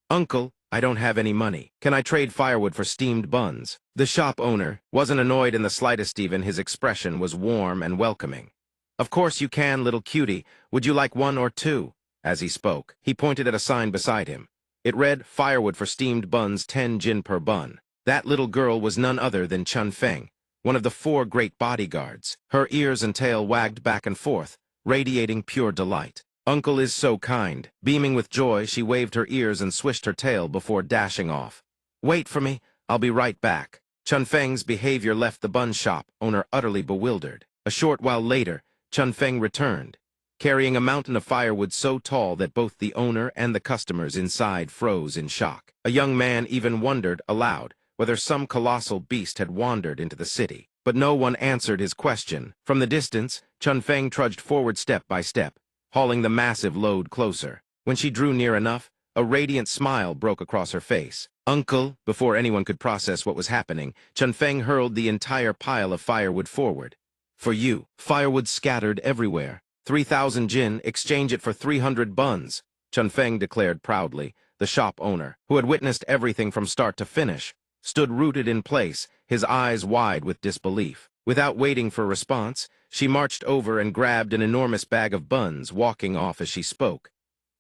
"Uncle, I don't have any money. Can I trade firewood for steamed buns?" The shop owner wasn't annoyed in the slightest even. His expression was warm and welcoming. "Of course you can, little cutie. Would you like 1 or 2? As he spoke, he pointed at a sign beside him. It read, "Firewood for steamed buns, 10 jin per bun." That little girl was none other than Chun Feng, one of the 4 great bodyguards. Her ears and tail wagged back and forth, radiating pure delight. Uncle is so kind. Beaming with joy, she waved her ears and swished her tail before dashing off. Wait for me, I'll be right back. Chun Feng's behavior left the bun shop owner utterly bewildered. A short while later, Chun Feng returned, carrying a mountain of firewood so tall that both the owner and the customers inside froze in shock. A young man even wondered aloud whether some colossal beast had wandered into the city. But no one answered his question. From the distance, Chun Feng trudged forward step by step, hauling the massive load closer. When she drew near enough, a radiant smile broke across her face. Uncle, before anyone could process what was happening, Chun Feng hurled the entire pile of firewood forward. For you. Firewood scattered everywhere. 3,000 jin, exchange it for 300 buns, Chun Feng declared proudly. The shop owner, who had witnessed everything from start to finish, stood rooted in place, his eyes wide with disbelief. Without waiting for a response, she marched over and grabbed an enormous bag of buns, walking off as she spoke.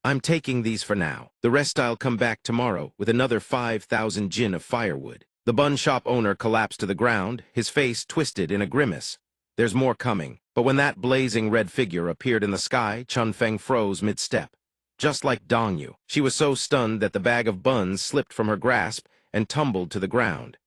I'm taking these for now. The rest I'll come back tomorrow with another 5,000 jin of firewood. The bun shop owner collapsed to the ground, his face twisted in a grimace. There's more coming. But when that blazing red figure appeared in the sky, Chun Feng froze mid-step. Just like Dongyu, she was so stunned that the bag of buns slipped from her grasp and tumbled to the ground.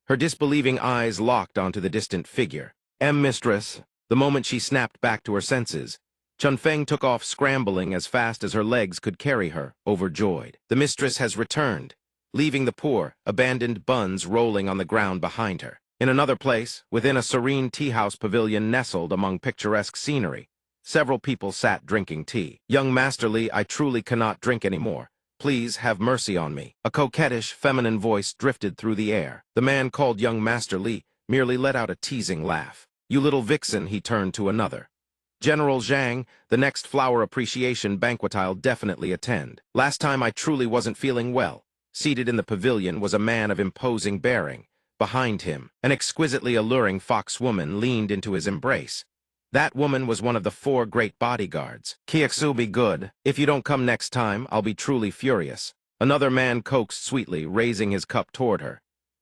Her disbelieving eyes locked onto the distant figure. Mistress. The moment she snapped back to her senses, Chun Feng took off scrambling as fast as her legs could carry her, overjoyed. The mistress has returned, leaving the poor, abandoned buns rolling on the ground behind her. In another place, within a serene tea-house pavilion nestled among picturesque scenery, several people sat drinking tea. Young Master Li, I truly cannot drink anymore. Please have mercy on me. A coquettish, feminine voice drifted through the air. The man called young Master Li merely let out a teasing laugh. You little vixen, he turned to another. General Zhang, the next flower appreciation banquet I'll definitely attend. Last time I truly wasn't feeling well. Seated in the pavilion was a man of imposing bearing. Behind him, an exquisitely alluring fox woman leaned into his embrace. That woman was one of the 4 great bodyguards. Kiexu, be good. If you don't come next time, I'll be truly furious. Another man coaxed sweetly, raising his cup toward her.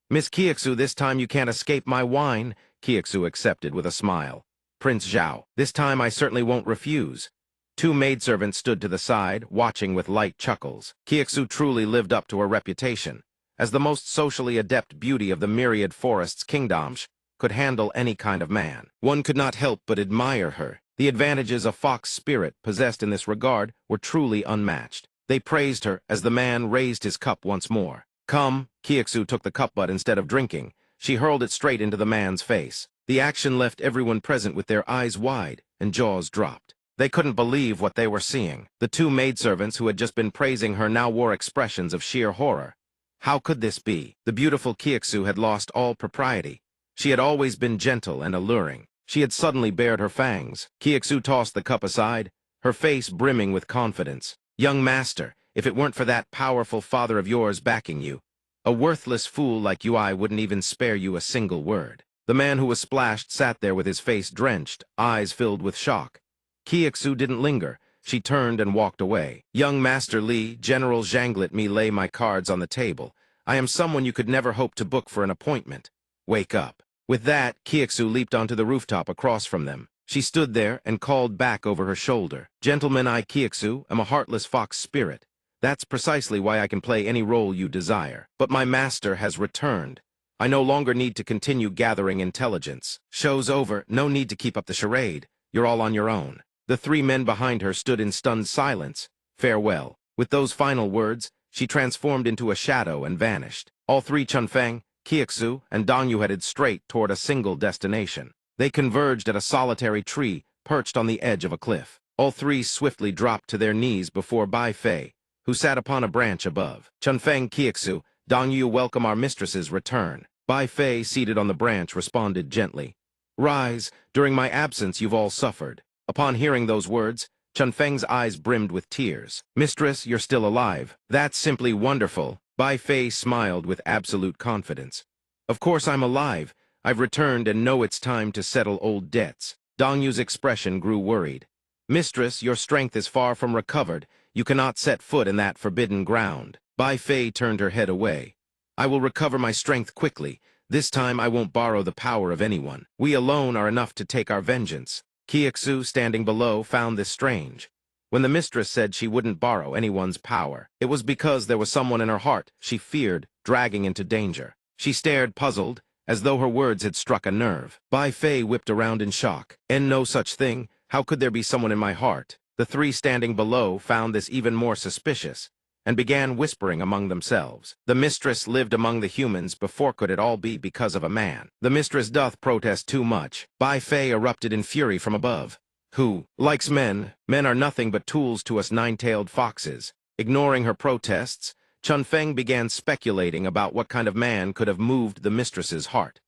Miss Kiexu, this time you can't escape my wine, Kiexu accepted with a smile. Prince Zhao, this time I certainly won't refuse. 2 maidservants stood to the side, watching with light chuckles. Kiexu truly lived up to her reputation. As the most socially adept beauty of the myriad forests kingdoms, could handle any kind of man. One could not help but admire her. The advantages a fox spirit possessed in this regard were truly unmatched. They praised her as the man raised his cup once more. Come, Kiexu took the cup, but instead of drinking, she hurled it straight into the man's face. The action left everyone present with their eyes wide and jaws dropped. They couldn't believe what they were seeing. The 2 maidservants who had just been praising her now wore expressions of sheer horror. How could this be? The beautiful Kiexu had lost all propriety. She had always been gentle and alluring. She had suddenly bared her fangs. Kiexu tossed the cup aside, her face brimming with confidence. Young master, if it weren't for that powerful father of yours backing you, a worthless fool like you, I wouldn't even spare you a single word. The man who was splashed sat there with his face drenched, eyes filled with shock. Kiexu didn't linger. She turned and walked away. Young Master Li, General Zhang, let me lay my cards on the table. I am someone you could never hope to book for an appointment. Wake up. With that, Kiexu leaped onto the rooftop across from them. She stood there and called back over her shoulder. Gentlemen, I, Kiexu, am a heartless fox spirit. That's precisely why I can play any role you desire. But my master has returned. I no longer need to continue gathering intelligence. Show's over, no need to keep up the charade. You're all on your own. The 3 men behind her stood in stunned silence. Farewell. With those final words, she transformed into a shadow and vanished. All 3, Chun Feng, Kiexu, and Dongyu, headed straight toward a single destination. They converged at a solitary tree perched on the edge of a cliff. All 3 swiftly dropped to their knees before Bai Fei, who sat upon a branch above. Chun Feng, Kiexu, Dongyu, welcome our mistress's return. Bai Fei, seated on the branch, responded gently. Rise, during my absence you've all suffered. Upon hearing those words, Chun Feng's eyes brimmed with tears. Mistress, you're still alive. That's simply wonderful. Bai Fei smiled with absolute confidence. Of course I'm alive. I've returned and know it's time to settle old debts. Dongyu's expression grew worried. Mistress, your strength is far from recovered. You cannot set foot in that forbidden ground. Bai Fei turned her head away. I will recover my strength quickly. This time I won't borrow the power of anyone. We alone are enough to take our vengeance. Kieksu, standing below, found this strange. When the mistress said she wouldn't borrow anyone's power, it was because there was someone in her heart she feared dragging into danger. She stared puzzled, as though her words had struck a nerve. Bai Fei whipped around in shock. "And no such thing. How could there be someone in my heart?" The three standing below found this even more suspicious, and began whispering among themselves. The mistress lived among the humans before could it all be because of a man. The mistress doth protest too much. Bai Fei erupted in fury from above. Who likes men? Men are nothing but tools to us nine-tailed foxes. Ignoring her protests, Chun Feng began speculating about what kind of man could have moved the mistress's heart.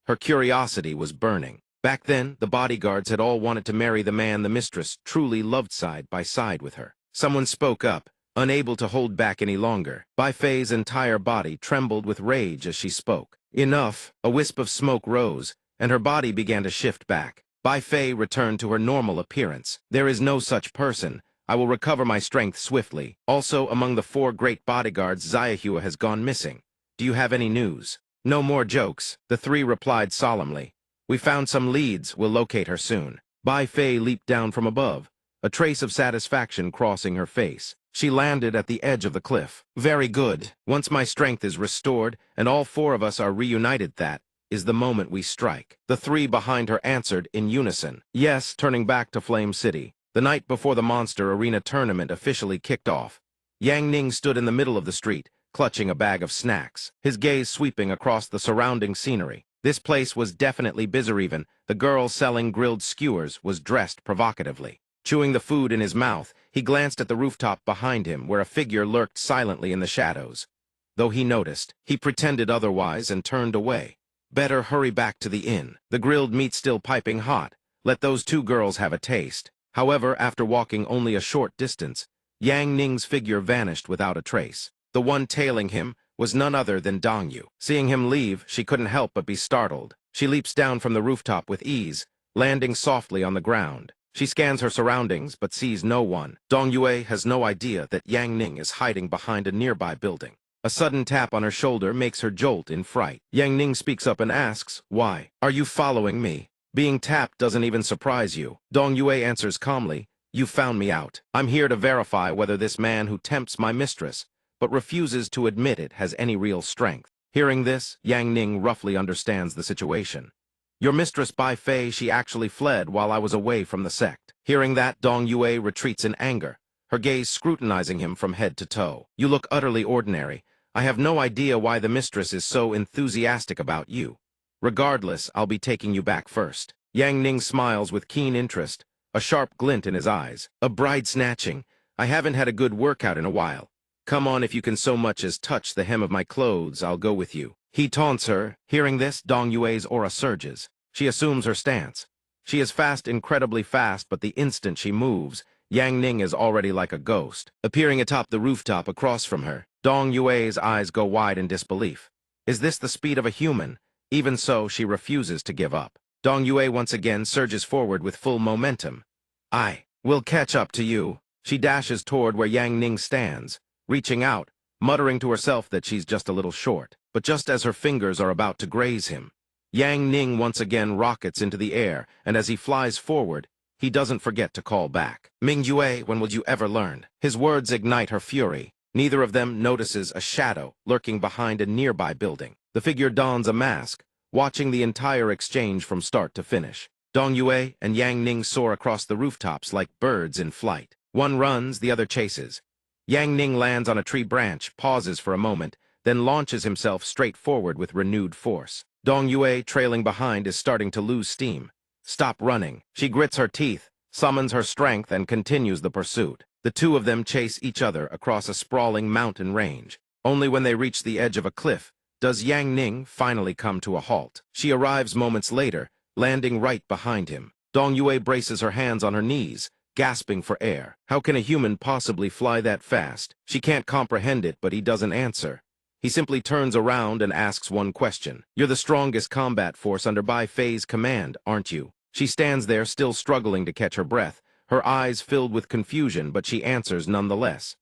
Her curiosity was burning. Back then, the bodyguards had all wanted to marry the man the mistress truly loved side by side with her. Someone spoke up, unable to hold back any longer. Bai Fei's entire body trembled with rage as she spoke. Enough! A wisp of smoke rose, and her body began to shift back. Bai Fei returned to her normal appearance. "There is no such person. I will recover my strength swiftly. Also, among the 4 great bodyguards, Xiahua has gone missing. Do you have any news?" "No more jokes," the 3 replied solemnly. "We found some leads. We'll locate her soon." Bai Fei leaped down from above, a trace of satisfaction crossing her face. She landed at the edge of the cliff. "Very good. Once my strength is restored, and all 4 of us are reunited, that is the moment we strike." The 3 behind her answered in unison. Yes, turning back to Flame City. The night before the Monster Arena tournament officially kicked off, Yang Ning stood in the middle of the street, clutching a bag of snacks, his gaze sweeping across the surrounding scenery. This place was definitely busy. Even the girl selling grilled skewers was dressed provocatively. Chewing the food in his mouth, he glanced at the rooftop behind him where a figure lurked silently in the shadows. Though he noticed, he pretended otherwise and turned away. Better hurry back to the inn. The grilled meat still piping hot. Let those 2 girls have a taste. However, after walking only a short distance, Yang Ning's figure vanished without a trace. The one tailing him was none other than Dong Yu. Seeing him leave, she couldn't help but be startled. She leaps down from the rooftop with ease, landing softly on the ground. She scans her surroundings, but sees no one. Dong Yue has no idea that Yang Ning is hiding behind a nearby building. A sudden tap on her shoulder makes her jolt in fright. Yang Ning speaks up and asks, "Why? Are you following me?" Being tapped doesn't even surprise you. Dong Yue answers calmly, "You found me out. I'm here to verify whether this man who tempts my mistress, but refuses to admit it, has any real strength." Hearing this, Yang Ning roughly understands the situation. "Your mistress Bai Fei, she actually fled while I was away from the sect." Hearing that, Dong Yue retreats in anger, her gaze scrutinizing him from head to toe. "You look utterly ordinary. I have no idea why the mistress is so enthusiastic about you. Regardless, I'll be taking you back first." Yang Ning smiles with keen interest, a sharp glint in his eyes. "A bride snatching. I haven't had a good workout in a while. Come on, if you can so much as touch the hem of my clothes, I'll go with you." He taunts her. Hearing this, Dong Yue's aura surges. She assumes her stance. She is fast, incredibly fast, but the instant she moves, Yang Ning is already like a ghost. Appearing atop the rooftop across from her, Dong Yue's eyes go wide in disbelief. Is this the speed of a human? Even so, she refuses to give up. Dong Yue once again surges forward with full momentum. "I will catch up to you." She dashes toward where Yang Ning stands, reaching out, muttering to herself that she's just a little short. But just as her fingers are about to graze him, Yang Ning once again rockets into the air, and as he flies forward, he doesn't forget to call back. "Ming Yue, when will you ever learn?" His words ignite her fury. Neither of them notices a shadow lurking behind a nearby building. The figure dons a mask, watching the entire exchange from start to finish. Dong Yue and Yang Ning soar across the rooftops like birds in flight. One runs, the other chases. Yang Ning lands on a tree branch, pauses for a moment, then launches himself straight forward with renewed force. Dong Yue, trailing behind, is starting to lose steam. "Stop running." She grits her teeth, summons her strength, and continues the pursuit. The 2 of them chase each other across a sprawling mountain range. Only when they reach the edge of a cliff does Yang Ning finally come to a halt. She arrives moments later, landing right behind him. Dong Yue braces her hands on her knees, gasping for air. How can a human possibly fly that fast? She can't comprehend it, but he doesn't answer. He simply turns around and asks one question. "You're the strongest combat force under Bai Fei's command, aren't you?" She stands there, still struggling to catch her breath, her eyes filled with confusion, but she answers nonetheless.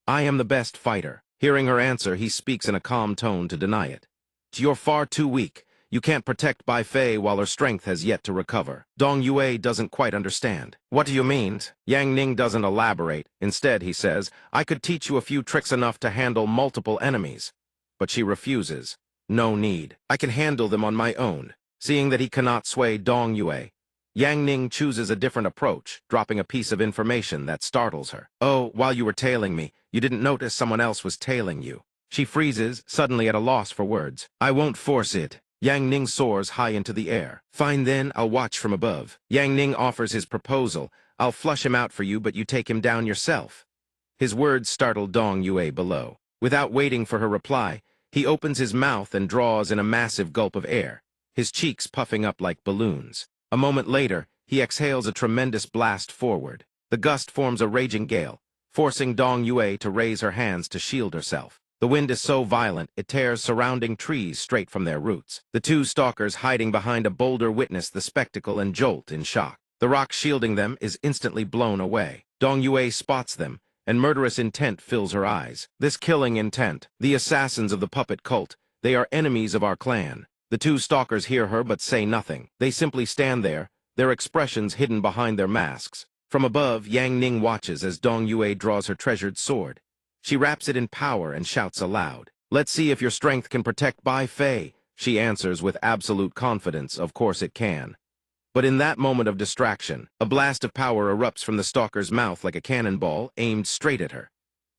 "I am the best fighter." Hearing her answer, he speaks in a calm tone to deny it. "You're far too weak. You can't protect Bai Fei while her strength has yet to recover. Dong Yue doesn't quite understand. What do you mean? Yang Ning doesn't elaborate. Instead, he says, I could teach you a few tricks enough to handle multiple enemies. But she refuses. No need. I can handle them on my own. Seeing that he cannot sway Dong Yue, Yang Ning chooses a different approach, dropping a piece of information that startles her. Oh, while you were tailing me, you didn't notice someone else was tailing you. She freezes, suddenly at a loss for words. I won't force it. Yang Ning soars high into the air. Fine then, I'll watch from above. Yang Ning offers his proposal. I'll flush him out for you, but you take him down yourself. His words startled Dong Yue below. Without waiting for her reply, he opens his mouth and draws in a massive gulp of air, his cheeks puffing up like balloons. A moment later, he exhales a tremendous blast forward. The gust forms a raging gale, forcing Dong Yue to raise her hands to shield herself. The wind is so violent, it tears surrounding trees straight from their roots. The two stalkers hiding behind a boulder witness the spectacle and jolt in shock. The rock shielding them is instantly blown away. Dong Yue spots them, and murderous intent fills her eyes. This killing intent, the assassins of the puppet cult, they are enemies of our clan. The two stalkers hear her but say nothing. They simply stand there, their expressions hidden behind their masks. From above, Yang Ning watches as Dong Yue draws her treasured sword. She wraps it in power and shouts aloud. Let's see if your strength can protect Bai Fei. She answers with absolute confidence, of course it can. But in that moment of distraction, a blast of power erupts from the stalker's mouth like a cannonball aimed straight at her.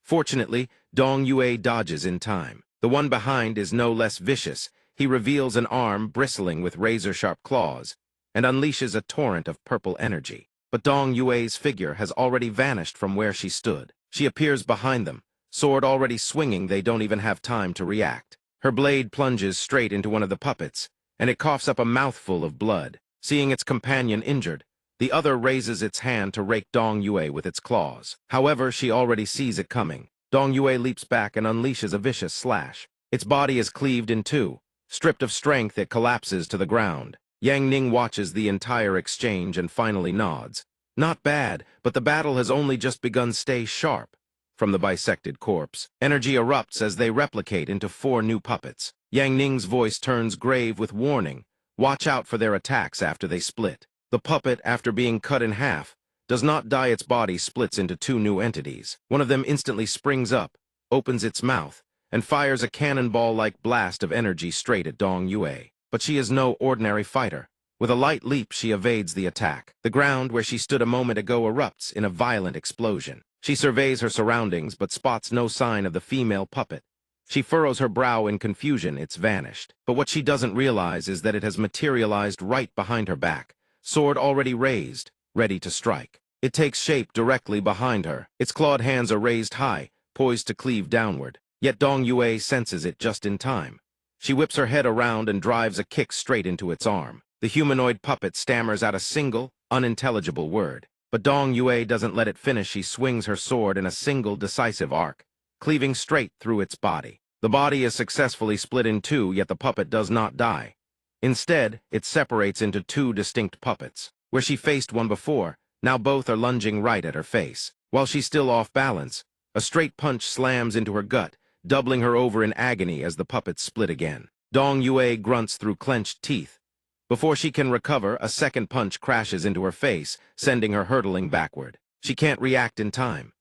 Fortunately, Dong Yue dodges in time. The one behind is no less vicious. He reveals an arm bristling with razor-sharp claws and unleashes a torrent of purple energy. But Dong Yue's figure has already vanished from where she stood. She appears behind them, sword already swinging. They don't even have time to react. Her blade plunges straight into one of the puppets, and it coughs up a mouthful of blood. Seeing its companion injured, the other raises its hand to rake Dong Yue with its claws. However, she already sees it coming. Dong Yue leaps back and unleashes a vicious slash. Its body is cleaved in two. Stripped of strength, it collapses to the ground. Yang Ning watches the entire exchange and finally nods. Not bad, but the battle has only just begun. Stay sharp. From the bisected corpse, energy erupts as they replicate into 4 new puppets. Yang Ning's voice turns grave with warning. Watch out for their attacks after they split. The puppet, after being cut in half, does not die. Its body splits into 2 new entities. One of them instantly springs up, opens its mouth, and fires a cannonball-like blast of energy straight at Dong Yue. But she is no ordinary fighter. With a light leap, she evades the attack. The ground where she stood a moment ago erupts in a violent explosion. She surveys her surroundings but spots no sign of the female puppet. She furrows her brow in confusion. It's vanished. But what she doesn't realize is that it has materialized right behind her back, sword already raised, ready to strike. It takes shape directly behind her. Its clawed hands are raised high, poised to cleave downward. Yet Dong Yue senses it just in time. She whips her head around and drives a kick straight into its arm. The humanoid puppet stammers out a single, unintelligible word. But Dong Yue doesn't let it finish. She swings her sword in a single decisive arc, cleaving straight through its body. The body is successfully split in 2, yet the puppet does not die. Instead, it separates into 2 distinct puppets. Where she faced one before, now both are lunging right at her face. While she's still off balance, a straight punch slams into her gut, doubling her over in agony as the puppets split again. Dong Yue grunts through clenched teeth. Before she can recover, a second punch crashes into her face, sending her hurtling backward. She can't react in time.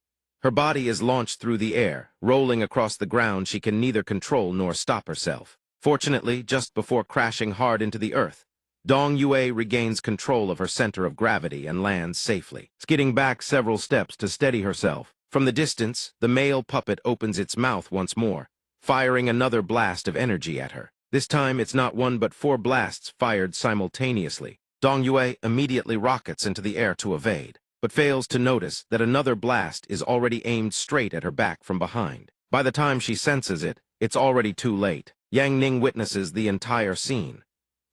Her body is launched through the air, rolling across the ground. She can neither control nor stop herself. Fortunately, just before crashing hard into the earth, Dong Yue regains control of her center of gravity and lands safely, skidding back several steps to steady herself. From the distance, the male puppet opens its mouth once more, firing another blast of energy at her. This time, it's not 1 but 4 blasts fired simultaneously. Dong Yue immediately rockets into the air to evade, but fails to notice that another blast is already aimed straight at her back from behind. By the time she senses it, it's already too late. Yang Ning witnesses the entire scene.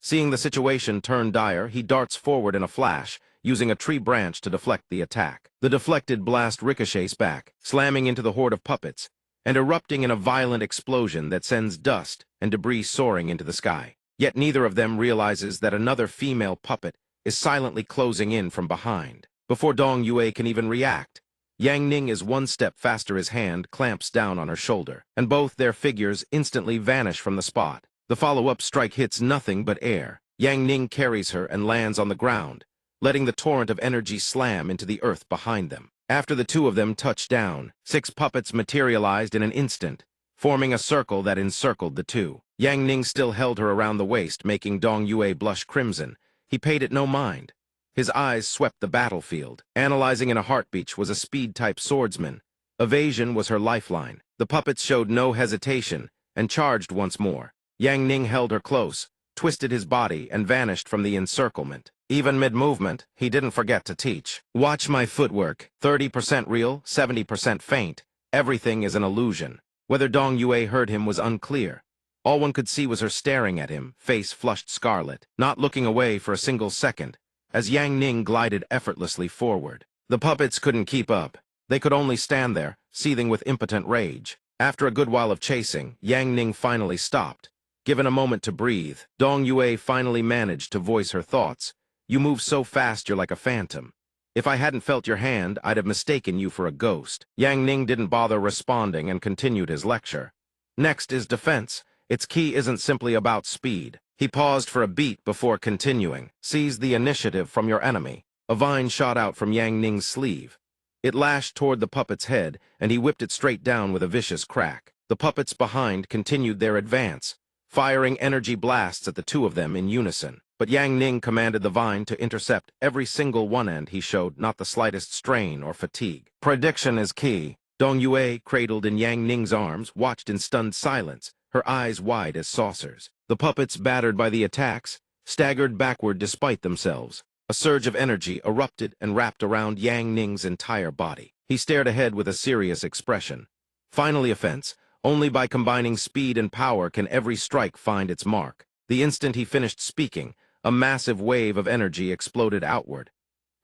Seeing the situation turn dire, he darts forward in a flash, using a tree branch to deflect the attack. The deflected blast ricochets back, slamming into the horde of puppets, and erupting in a violent explosion that sends dust and debris soaring into the sky. Yet neither of them realizes that another female puppet is silently closing in from behind. Before Dong Yue can even react, Yang Ning is 1 step faster. His hand clamps down on her shoulder, and both their figures instantly vanish from the spot. The follow-up strike hits nothing but air. Yang Ning carries her and lands on the ground, letting the torrent of energy slam into the earth behind them. After the two of them touched down, 6 puppets materialized in an instant, forming a circle that encircled the two. Yang Ning still held her around the waist, making Dong Yue blush crimson. He paid it no mind. His eyes swept the battlefield. Analyzing in a heartbeat was a speed-type swordsman. Evasion was her lifeline. The puppets showed no hesitation and charged once more. Yang Ning held her close, twisted his body, and vanished from the encirclement. Even mid-movement, he didn't forget to teach. Watch my footwork. 30% real, 70% feint. Everything is an illusion. Whether Dong Yue heard him was unclear. All one could see was her staring at him, face flushed scarlet, not looking away for a single second, as Yang Ning glided effortlessly forward. The puppets couldn't keep up. They could only stand there, seething with impotent rage. After a good while of chasing, Yang Ning finally stopped. Given a moment to breathe, Dong Yue finally managed to voice her thoughts. You move so fast you're like a phantom. If I hadn't felt your hand, I'd have mistaken you for a ghost. Yang Ning didn't bother responding and continued his lecture. Next is defense. Its key isn't simply about speed. He paused for a beat before continuing. Seize the initiative from your enemy. A vine shot out from Yang Ning's sleeve. It lashed toward the puppet's head, and he whipped it straight down with a vicious crack. The puppets behind continued their advance, firing energy blasts at the two of them in unison. But Yang Ning commanded the vine to intercept every single one, and he showed not the slightest strain or fatigue. Prediction is key. Dong Yue, cradled in Yang Ning's arms, watched in stunned silence, her eyes wide as saucers. The puppets, battered by the attacks, staggered backward despite themselves. A surge of energy erupted and wrapped around Yang Ning's entire body. He stared ahead with a serious expression. Finally, offense. Only by combining speed and power can every strike find its mark. The instant he finished speaking, a massive wave of energy exploded outward.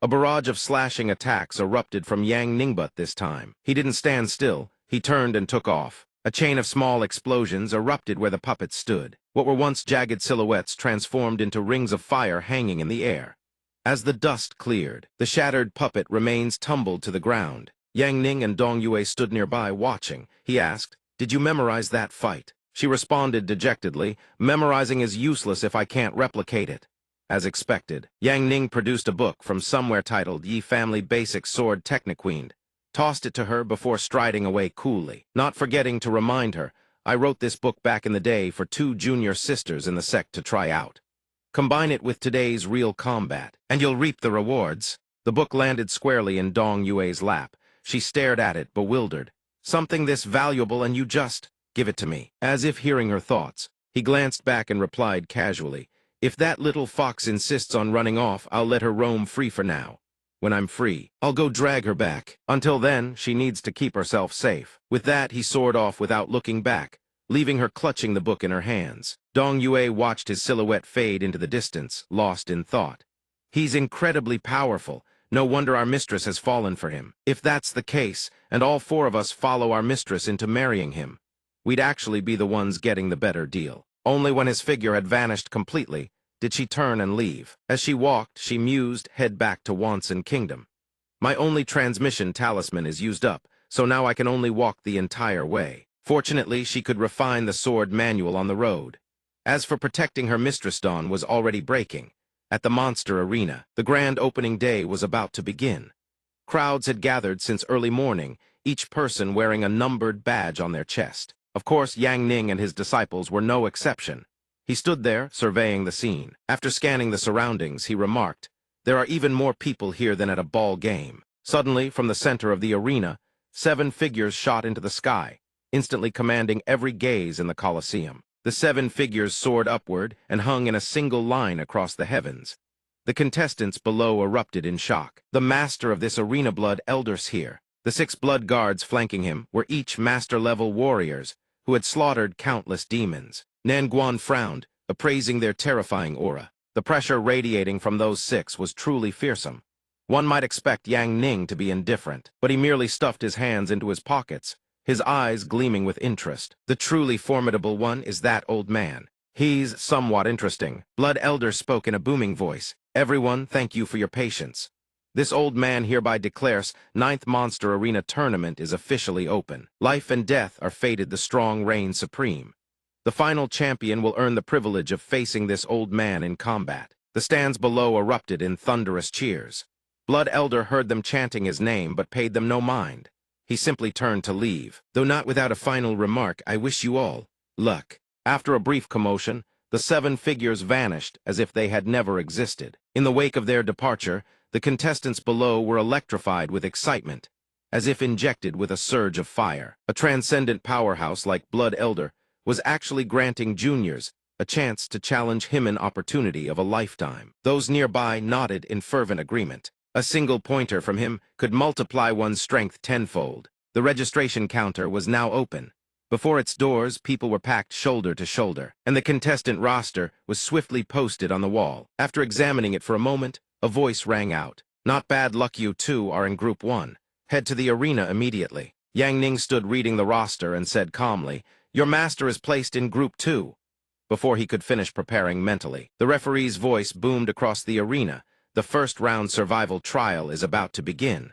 A barrage of slashing attacks erupted from Yang Ning, but this time he didn't stand still. He turned and took off. A chain of small explosions erupted where the puppets stood. What were once jagged silhouettes transformed into rings of fire hanging in the air. As the dust cleared, the shattered puppet remains tumbled to the ground. Yang Ning and Dong Yue stood nearby watching. He asked, "Did you memorize that fight?" She responded dejectedly, "Memorizing is useless if I can't replicate it." As expected, Yang Ning produced a book from somewhere titled Yi Family Basic Sword Techniqueen, tossed it to her before striding away coolly, not forgetting to remind her, "I wrote this book back in the day for 2 junior sisters in the sect to try out. Combine it with today's real combat, and you'll reap the rewards." The book landed squarely in Dong Yue's lap. She stared at it, bewildered. "Something this valuable and you just give it to me." As if hearing her thoughts, he glanced back and replied casually, "If that little fox insists on running off, I'll let her roam free for now. When I'm free, I'll go drag her back. Until then, she needs to keep herself safe." With that, he soared off without looking back, leaving her clutching the book in her hands. Dong Yue watched his silhouette fade into the distance, lost in thought. He's incredibly powerful. No wonder our mistress has fallen for him. If that's the case, and all 4 of us follow our mistress into marrying him, we'd actually be the ones getting the better deal. Only when his figure had vanished completely did she turn and leave. As she walked, she mused, head back to Wanson Kingdom. "My only transmission talisman is used up, so now I can only walk the entire way." Fortunately, she could refine the sword manual on the road. As for protecting her mistress, dawn was already breaking. At the monster arena, the grand opening day was about to begin. Crowds had gathered since early morning, each person wearing a numbered badge on their chest. Of course, Yang Ning and his disciples were no exception. He stood there, surveying the scene. After scanning the surroundings, he remarked, "There are even more people here than at a ball game." Suddenly, from the center of the arena, 7 figures shot into the sky, instantly commanding every gaze in the Colosseum. The 7 figures soared upward and hung in a single line across the heavens. The contestants below erupted in shock. The master of this arena, blood elders here. The 6 blood guards flanking him were each master-level warriors who had slaughtered countless demons. Nan Guan frowned, appraising their terrifying aura. The pressure radiating from those 6 was truly fearsome. One might expect Yang Ning to be indifferent, but he merely stuffed his hands into his pockets, his eyes gleaming with interest. "The truly formidable one is that old man. He's somewhat interesting." Blood Elder spoke in a booming voice. "Everyone, thank you for your patience. This old man hereby declares 9th Monster Arena Tournament is officially open. Life and death are fated, the strong reign supreme. The final champion will earn the privilege of facing this old man in combat. The stands below erupted in thunderous cheers. Blood Elder heard them chanting his name but paid them no mind. He simply turned to leave. Though not without a final remark, I wish you all luck. After a brief commotion, the 7 figures vanished as if they had never existed. In the wake of their departure, the contestants below were electrified with excitement, as if injected with a surge of fire. A transcendent powerhouse like Blood Elder was actually granting juniors a chance to challenge him, an opportunity of a lifetime. Those nearby nodded in fervent agreement. A single pointer from him could multiply one's strength tenfold. The registration counter was now open. Before its doors, people were packed shoulder to shoulder, and the contestant roster was swiftly posted on the wall. After examining it for a moment, a voice rang out. Not bad luck, you two are in Group 1. Head to the arena immediately. Yang Ning stood reading the roster and said calmly, your master is placed in Group 2. Before he could finish preparing mentally, the referee's voice boomed across the arena. The first round survival trial is about to begin.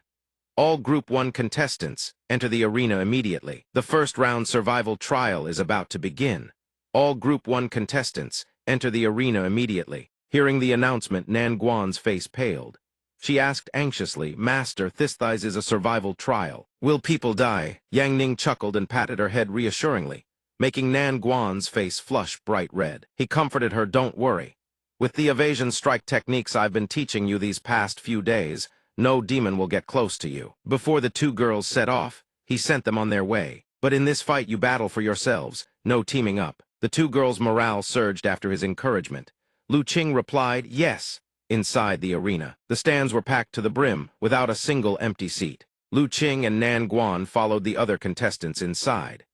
All Group 1 contestants enter the arena immediately. The first round survival trial is about to begin. All Group 1 contestants enter the arena immediately. Hearing the announcement, Nan Guan's face paled. She asked anxiously, Master, this is a survival trial. Will people die? Yang Ning chuckled and patted her head reassuringly, making Nan Guan's face flush bright red. He comforted her, don't worry. With the evasion strike techniques I've been teaching you these past few days, no demon will get close to you. Before the 2 girls set off, he sent them on their way. But in this fight you battle for yourselves, no teaming up. The 2 girls' morale surged after his encouragement. Lu Qing replied, yes. Inside the arena, the stands were packed to the brim, without a single empty seat. Lu Qing and Nan Guan followed the other contestants inside.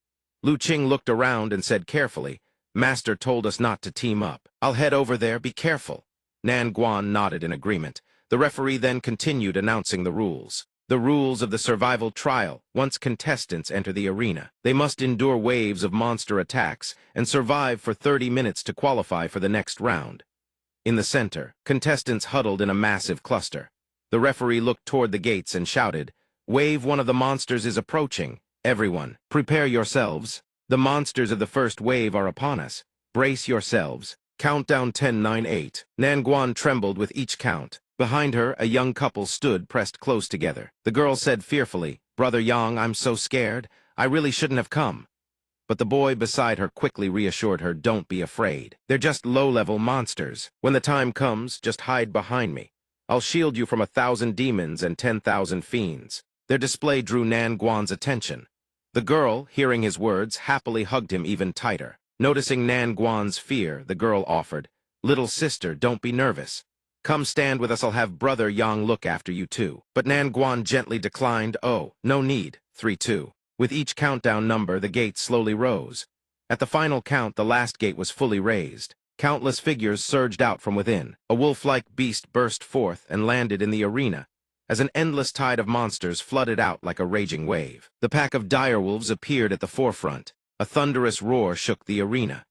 Lu Qing looked around and said carefully, Master told us not to team up. I'll head over there, be careful. Nan Guan nodded in agreement. The referee then continued announcing the rules. The rules of the survival trial. Once contestants enter the arena, they must endure waves of monster attacks and survive for 30 minutes to qualify for the next round. In the center, contestants huddled in a massive cluster. The referee looked toward the gates and shouted, Wave 1 of the monsters is approaching. Everyone, prepare yourselves. The monsters of the first wave are upon us. Brace yourselves. Countdown 10, 9, 8. Nan Guan trembled with each count. Behind her, a young couple stood pressed close together. The girl said fearfully, Brother Yang, I'm so scared. I really shouldn't have come. But the boy beside her quickly reassured her, don't be afraid. They're just low-level monsters. When the time comes, just hide behind me. I'll shield you from 1,000 demons and 10,000 fiends. Their display drew Nan Guan's attention. The girl, hearing his words, happily hugged him even tighter. Noticing Nan Guan's fear, the girl offered, Little sister, don't be nervous. Come stand with us, I'll have Brother Yang look after you too. But Nan Guan gently declined, oh, no need, 3, 2. With each countdown number, the gate slowly rose. At the final count, the last gate was fully raised. Countless figures surged out from within. A wolf-like beast burst forth and landed in the arena, as an endless tide of monsters flooded out like a raging wave. The pack of direwolves appeared at the forefront. A thunderous roar shook the arena.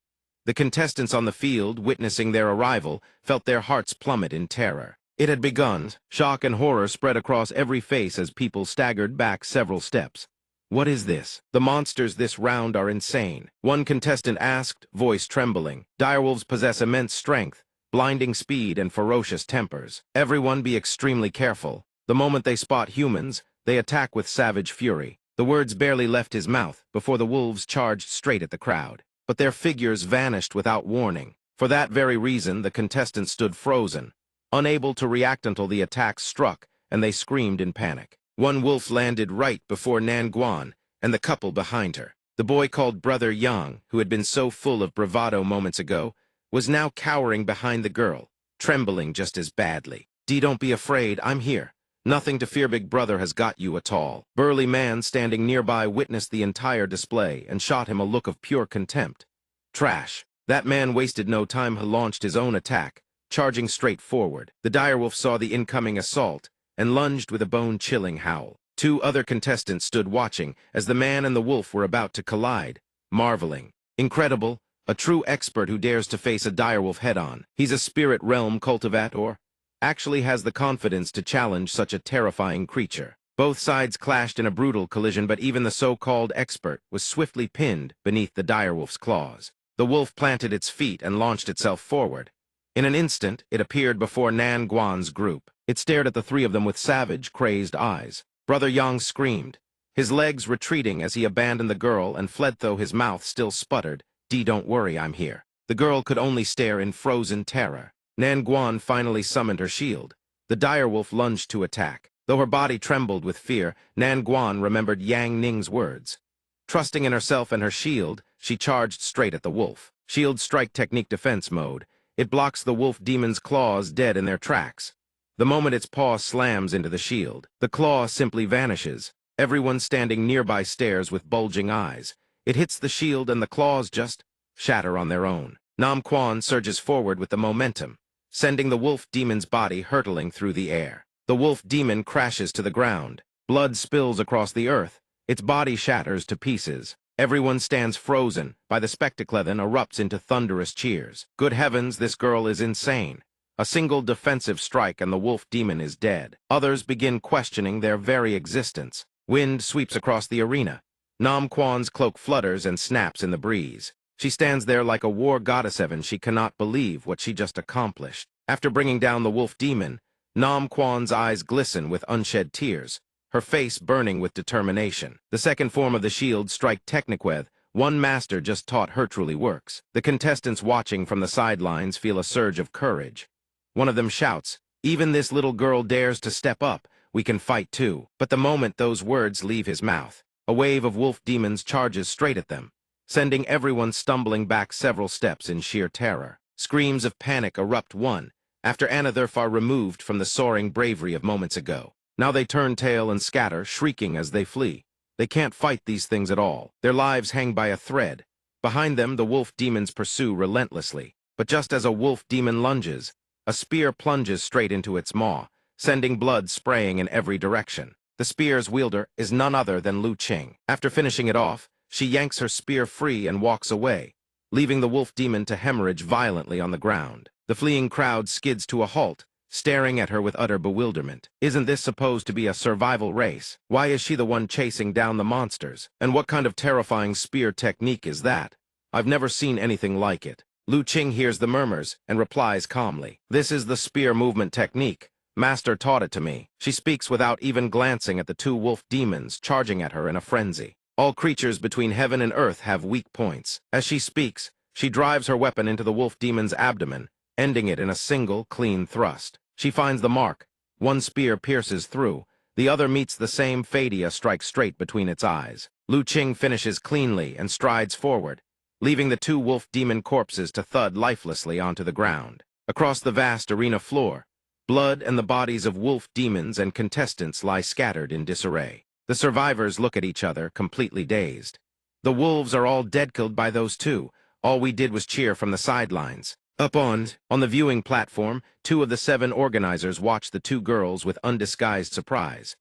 The contestants on the field, witnessing their arrival, felt their hearts plummet in terror. It had begun. Shock and horror spread across every face as people staggered back several steps. What is this? The monsters this round are insane. One contestant asked, voice trembling. Direwolves possess immense strength, blinding speed, and ferocious tempers. Everyone be extremely careful. The moment they spot humans, they attack with savage fury. The words barely left his mouth before the wolves charged straight at the crowd. But their figures vanished without warning. For that very reason, the contestants stood frozen, unable to react until the attacks struck, and they screamed in panic. One wolf landed right before Nan Guan and the couple behind her. The boy called Brother Yang, who had been so full of bravado moments ago, was now cowering behind the girl, trembling just as badly. Don't be afraid, I'm here. Nothing to fear, big brother has got you at all. Burly man standing nearby witnessed the entire display and shot him a look of pure contempt. Trash. That man wasted no time. He launched his own attack, charging straight forward. The direwolf saw the incoming assault and lunged with a bone-chilling howl. 2 other contestants stood watching as the man and the wolf were about to collide, marveling. Incredible, a true expert who dares to face a direwolf head-on. He's a spirit realm cultivator. Actually has the confidence to challenge such a terrifying creature. Both sides clashed in a brutal collision, but even the so-called expert was swiftly pinned beneath the direwolf's claws. The wolf planted its feet and launched itself forward. In an instant, it appeared before Nan Guan's group. It stared at the three of them with savage, crazed eyes. Brother Yang screamed, his legs retreating as he abandoned the girl and fled though his mouth still sputtered, Don't worry, I'm here." The girl could only stare in frozen terror. Nan Guan finally summoned her shield. The direwolf lunged to attack. Though her body trembled with fear, Nan Guan remembered Yang Ning's words. Trusting in herself and her shield, she charged straight at the wolf. Shield strike technique defense mode. It blocks the wolf demon's claws dead in their tracks. The moment its paw slams into the shield, the claw simply vanishes. Everyone standing nearby stares with bulging eyes. It hits the shield and the claws just shatter on their own. Nam Quan surges forward with the momentum, sending the wolf demon's body hurtling through the air. The wolf demon crashes to the ground. Blood spills across the earth. Its body shatters to pieces. Everyone stands frozen. By the spectacle then erupts into thunderous cheers. Good heavens, this girl is insane. A single defensive strike and the wolf demon is dead. Others begin questioning their very existence. Wind sweeps across the arena. Nam Quan's cloak flutters and snaps in the breeze. She stands there like a war goddess. She cannot believe what she just accomplished. After bringing down the wolf demon, Nam Quan's eyes glisten with unshed tears, her face burning with determination. The second form of the shield strike technique, one master just taught her, truly works. The contestants watching from the sidelines feel a surge of courage. One of them shouts, "Even this little girl dares to step up. We can fight too." But the moment those words leave his mouth, a wave of wolf demons charges straight at them, sending everyone stumbling back several steps in sheer terror. Screams of panic erupt one after another, far removed from the soaring bravery of moments ago. Now they turn tail and scatter, shrieking as they flee. They can't fight these things at all. Their lives hang by a thread. Behind them, the wolf demons pursue relentlessly. But just as a wolf demon lunges, a spear plunges straight into its maw, sending blood spraying in every direction. The spear's wielder is none other than Lu Qing. After finishing it off, she yanks her spear free and walks away, leaving the wolf demon to hemorrhage violently on the ground. The fleeing crowd skids to a halt, staring at her with utter bewilderment. Isn't this supposed to be a survival race? Why is she the one chasing down the monsters? And what kind of terrifying spear technique is that? I've never seen anything like it. Lu Qing hears the murmurs and replies calmly, "This is the spear movement technique. Master taught it to me." She speaks without even glancing at the two wolf demons charging at her in a frenzy. All creatures between heaven and earth have weak points. As she speaks, she drives her weapon into the wolf demon's abdomen, ending it in a single, clean thrust. She finds the mark. One spear pierces through. The other meets the same fadia strike straight between its eyes. Lu Qing finishes cleanly and strides forward, leaving the two wolf demon corpses to thud lifelessly onto the ground. Across the vast arena floor, blood and the bodies of wolf demons and contestants lie scattered in disarray. The survivors look at each other, completely dazed. The wolves are all dead, killed by those two. All we did was cheer from the sidelines. Up on the viewing platform, 2 of the 7 organizers watch the 2 girls with undisguised surprise.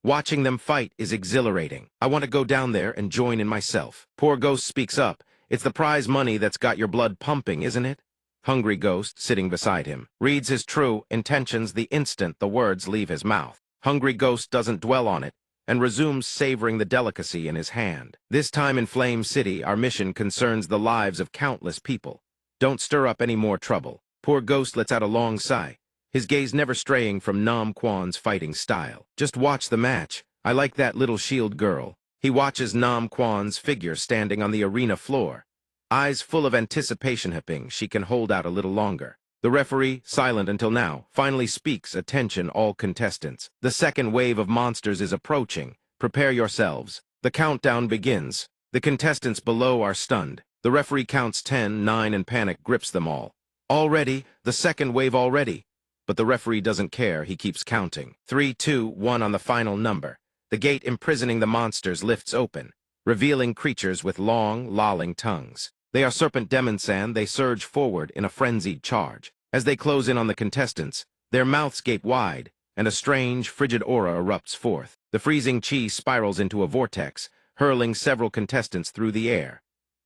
Watching them fight is exhilarating. I want to go down there and join in myself. Poor Ghost speaks up. It's the prize money that's got your blood pumping, isn't it? Hungry Ghost, sitting beside him, reads his true intentions the instant the words leave his mouth. Hungry Ghost doesn't dwell on it, and resumes savoring the delicacy in his hand. This time in Flame City, our mission concerns the lives of countless people. Don't stir up any more trouble. Poor Ghost lets out a long sigh, his gaze never straying from Nam Quan's fighting style. Just watch the match. I like that little shield girl. He watches Nam Quan's figure standing on the arena floor, eyes full of anticipation, hoping she can hold out a little longer. The referee, silent until now, finally speaks, "Attention all contestants. The second wave of monsters is approaching. Prepare yourselves." The countdown begins. The contestants below are stunned. The referee counts 10, 9, and panic grips them all. Already, the second wave already. But the referee doesn't care, he keeps counting. 3, 2, 1 on the final number. The gate imprisoning the monsters lifts open, revealing creatures with long, lolling tongues. They are serpent demonsan. They surge forward in a frenzied charge. As they close in on the contestants, their mouths gape wide, and a strange, frigid aura erupts forth. The freezing chi spirals into a vortex, hurling several contestants through the air.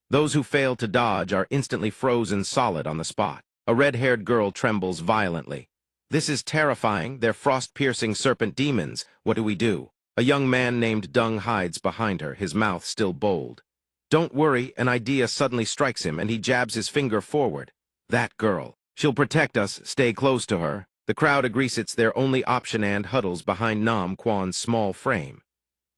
Those who fail to dodge are instantly frozen solid on the spot. A red-haired girl trembles violently. "This is terrifying. They're frost-piercing serpent demons. What do we do?" A young man named Dung hides behind her, his mouth still bold. Don't worry, an idea suddenly strikes him and he jabs his finger forward. That girl. She'll protect us, stay close to her. The crowd agrees it's their only option and huddles behind Nam Quan's small frame.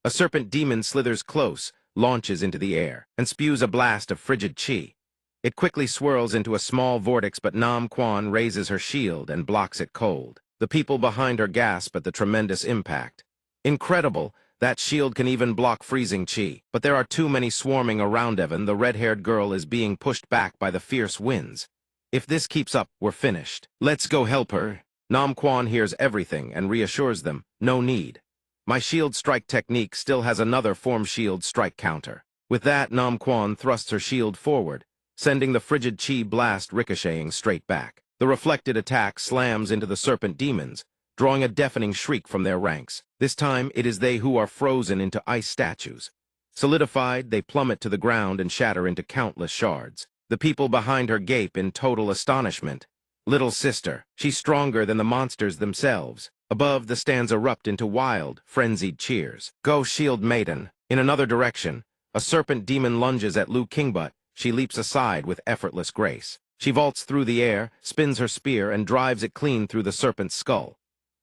A serpent demon slithers close, launches into the air, and spews a blast of frigid chi. It quickly swirls into a small vortex, but Nam Quan raises her shield and blocks it cold. The people behind her gasp at the tremendous impact. Incredible, that shield can even block freezing chi. But there are too many swarming around Evan. The red-haired girl is being pushed back by the fierce winds. If this keeps up, we're finished. Let's go help her. Nam Quan hears everything and reassures them, no need. My shield strike technique still has another form shield strike counter. With that, Nam Quan thrusts her shield forward, sending the frigid chi blast ricocheting straight back. The reflected attack slams into the serpent demons, drawing a deafening shriek from their ranks. This time, it is they who are frozen into ice statues. Solidified, they plummet to the ground and shatter into countless shards. The people behind her gape in total astonishment. Little sister, she's stronger than the monsters themselves. Above, the stands erupt into wild, frenzied cheers. Go, shield maiden. In another direction, a serpent demon lunges at Lu King, but she leaps aside with effortless grace. She vaults through the air, spins her spear, and drives it clean through the serpent's skull.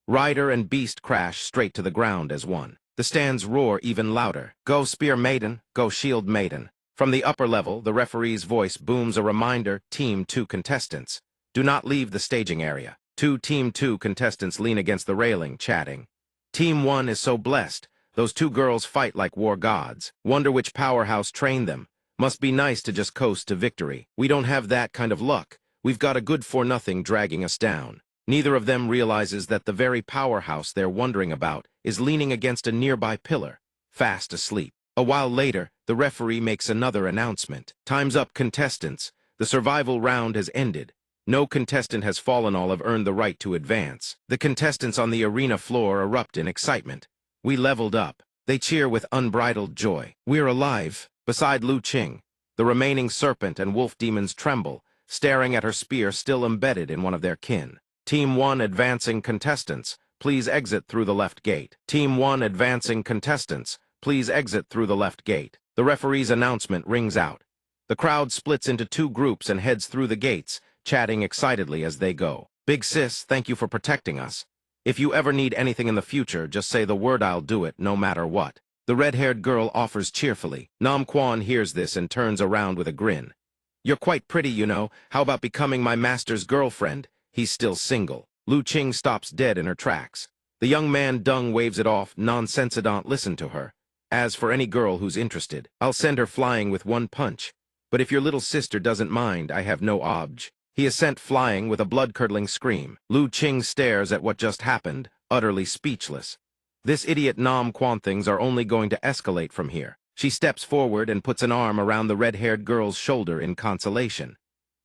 Rider and beast crash straight to the ground as one. The stands roar even louder. Go, spear maiden. Go, shield maiden. From the upper level, the referee's voice booms a reminder, Team 2 contestants. Do not leave the staging area. Two Team 2 contestants lean against the railing, chatting. Team 1 is so blessed. Those two girls fight like war gods. Wonder which powerhouse trained them. Must be nice to just coast to victory. We don't have that kind of luck. We've got a good-for-nothing dragging us down. Neither of them realizes that the very powerhouse they're wondering about is leaning against a nearby pillar, fast asleep. A while later, the referee makes another announcement. Time's up, contestants. The survival round has ended. No contestant has fallen. All have earned the right to advance. The contestants on the arena floor erupt in excitement. We leveled up. They cheer with unbridled joy. We're alive. Beside Lu Qing, the remaining serpent and wolf demons tremble, staring at her spear still embedded in one of their kin. Team 1 advancing contestants, please exit through the left gate. Team 1 advancing contestants, please exit through the left gate. The referee's announcement rings out. The crowd splits into two groups and heads through the gates, chatting excitedly as they go. Big sis, thank you for protecting us. If you ever need anything in the future, just say the word, I'll do it, no matter what. The red-haired girl offers cheerfully. Nam Quan hears this and turns around with a grin. You're quite pretty, you know. How about becoming my master's girlfriend? He's still single. Lu Qing stops dead in her tracks. The young man Dung waves it off. Nonsense, don't listen to her. As for any girl who's interested, I'll send her flying with one punch. But if your little sister doesn't mind, I have no obj. He is sent flying with a blood-curdling scream. Lu Qing stares at what just happened, utterly speechless. This idiot Nam Quan things are only going to escalate from here. She steps forward and puts an arm around the red-haired girl's shoulder in consolation.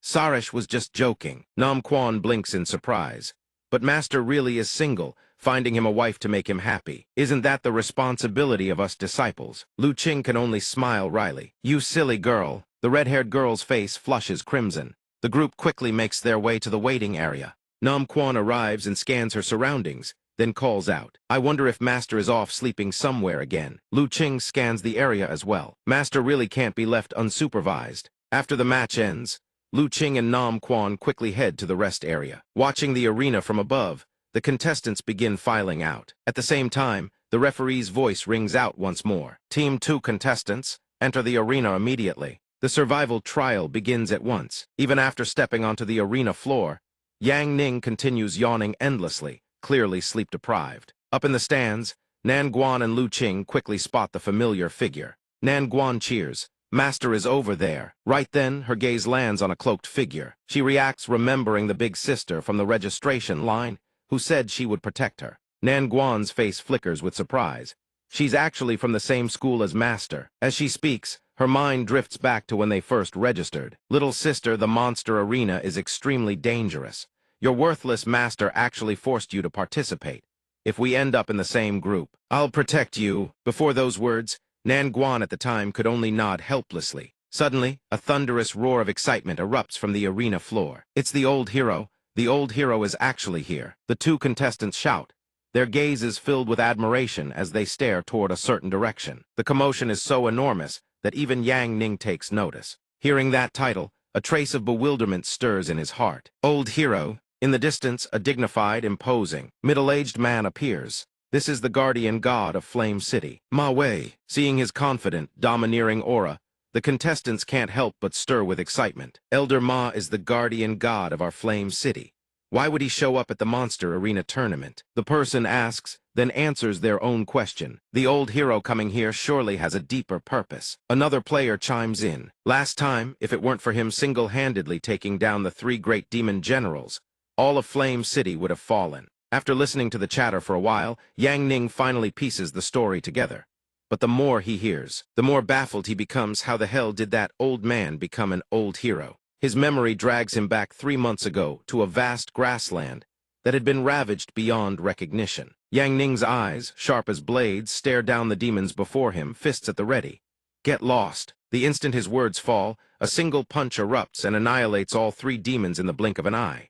Sarish was just joking. Nam Quan blinks in surprise. But Master really is single, finding him a wife to make him happy. Isn't that the responsibility of us disciples? Lu Qing can only smile wryly. You silly girl. The red-haired girl's face flushes crimson. The group quickly makes their way to the waiting area. Nam Quan arrives and scans her surroundings, then calls out. I wonder if Master is off sleeping somewhere again. Lu Qing scans the area as well. Master really can't be left unsupervised. After the match ends, Lu Qing and Nam Quan quickly head to the rest area. Watching the arena from above, the contestants begin filing out. At the same time, the referee's voice rings out once more. Team 2 contestants, enter the arena immediately. The survival trial begins at once. Even after stepping onto the arena floor, Yang Ning continues yawning endlessly, clearly sleep-deprived. Up in the stands, Nan Guan and Lu Qing quickly spot the familiar figure. Nan Guan cheers. Master is over there. Right then, her gaze lands on a cloaked figure. She reacts, remembering the big sister from the registration line, who said she would protect her. Nan Guan's face flickers with surprise. She's actually from the same school as Master. As she speaks, her mind drifts back to when they first registered. Little sister, the monster arena is extremely dangerous. Your worthless master actually forced you to participate. If we end up in the same group, I'll protect you. Before those words, Nan Guan at the time could only nod helplessly. Suddenly, a thunderous roar of excitement erupts from the arena floor. It's the old hero. The old hero is actually here. The two contestants shout. Their gaze is filled with admiration as they stare toward a certain direction. The commotion is so enormous that even Yang Ning takes notice. Hearing that title, a trace of bewilderment stirs in his heart. Old hero. In the distance, a dignified, imposing, middle-aged man appears. This is the guardian god of Flame City, Ma Wei. Seeing his confident, domineering aura, the contestants can't help but stir with excitement. Elder Ma is the guardian god of our Flame City. Why would he show up at the Monster Arena tournament? The person asks, then answers their own question. The old hero coming here surely has a deeper purpose. Another player chimes in. Last time, if it weren't for him single-handedly taking down the 3 great demon generals, all of Flame City would have fallen. After listening to the chatter for a while, Yang Ning finally pieces the story together. But the more he hears, the more baffled he becomes. How the hell did that old man become an old hero? His memory drags him back 3 months ago to a vast grassland that had been ravaged beyond recognition. Yang Ning's eyes, sharp as blades, stare down the demons before him, fists at the ready. Get lost. The instant his words fall, a single punch erupts and annihilates all 3 demons in the blink of an eye.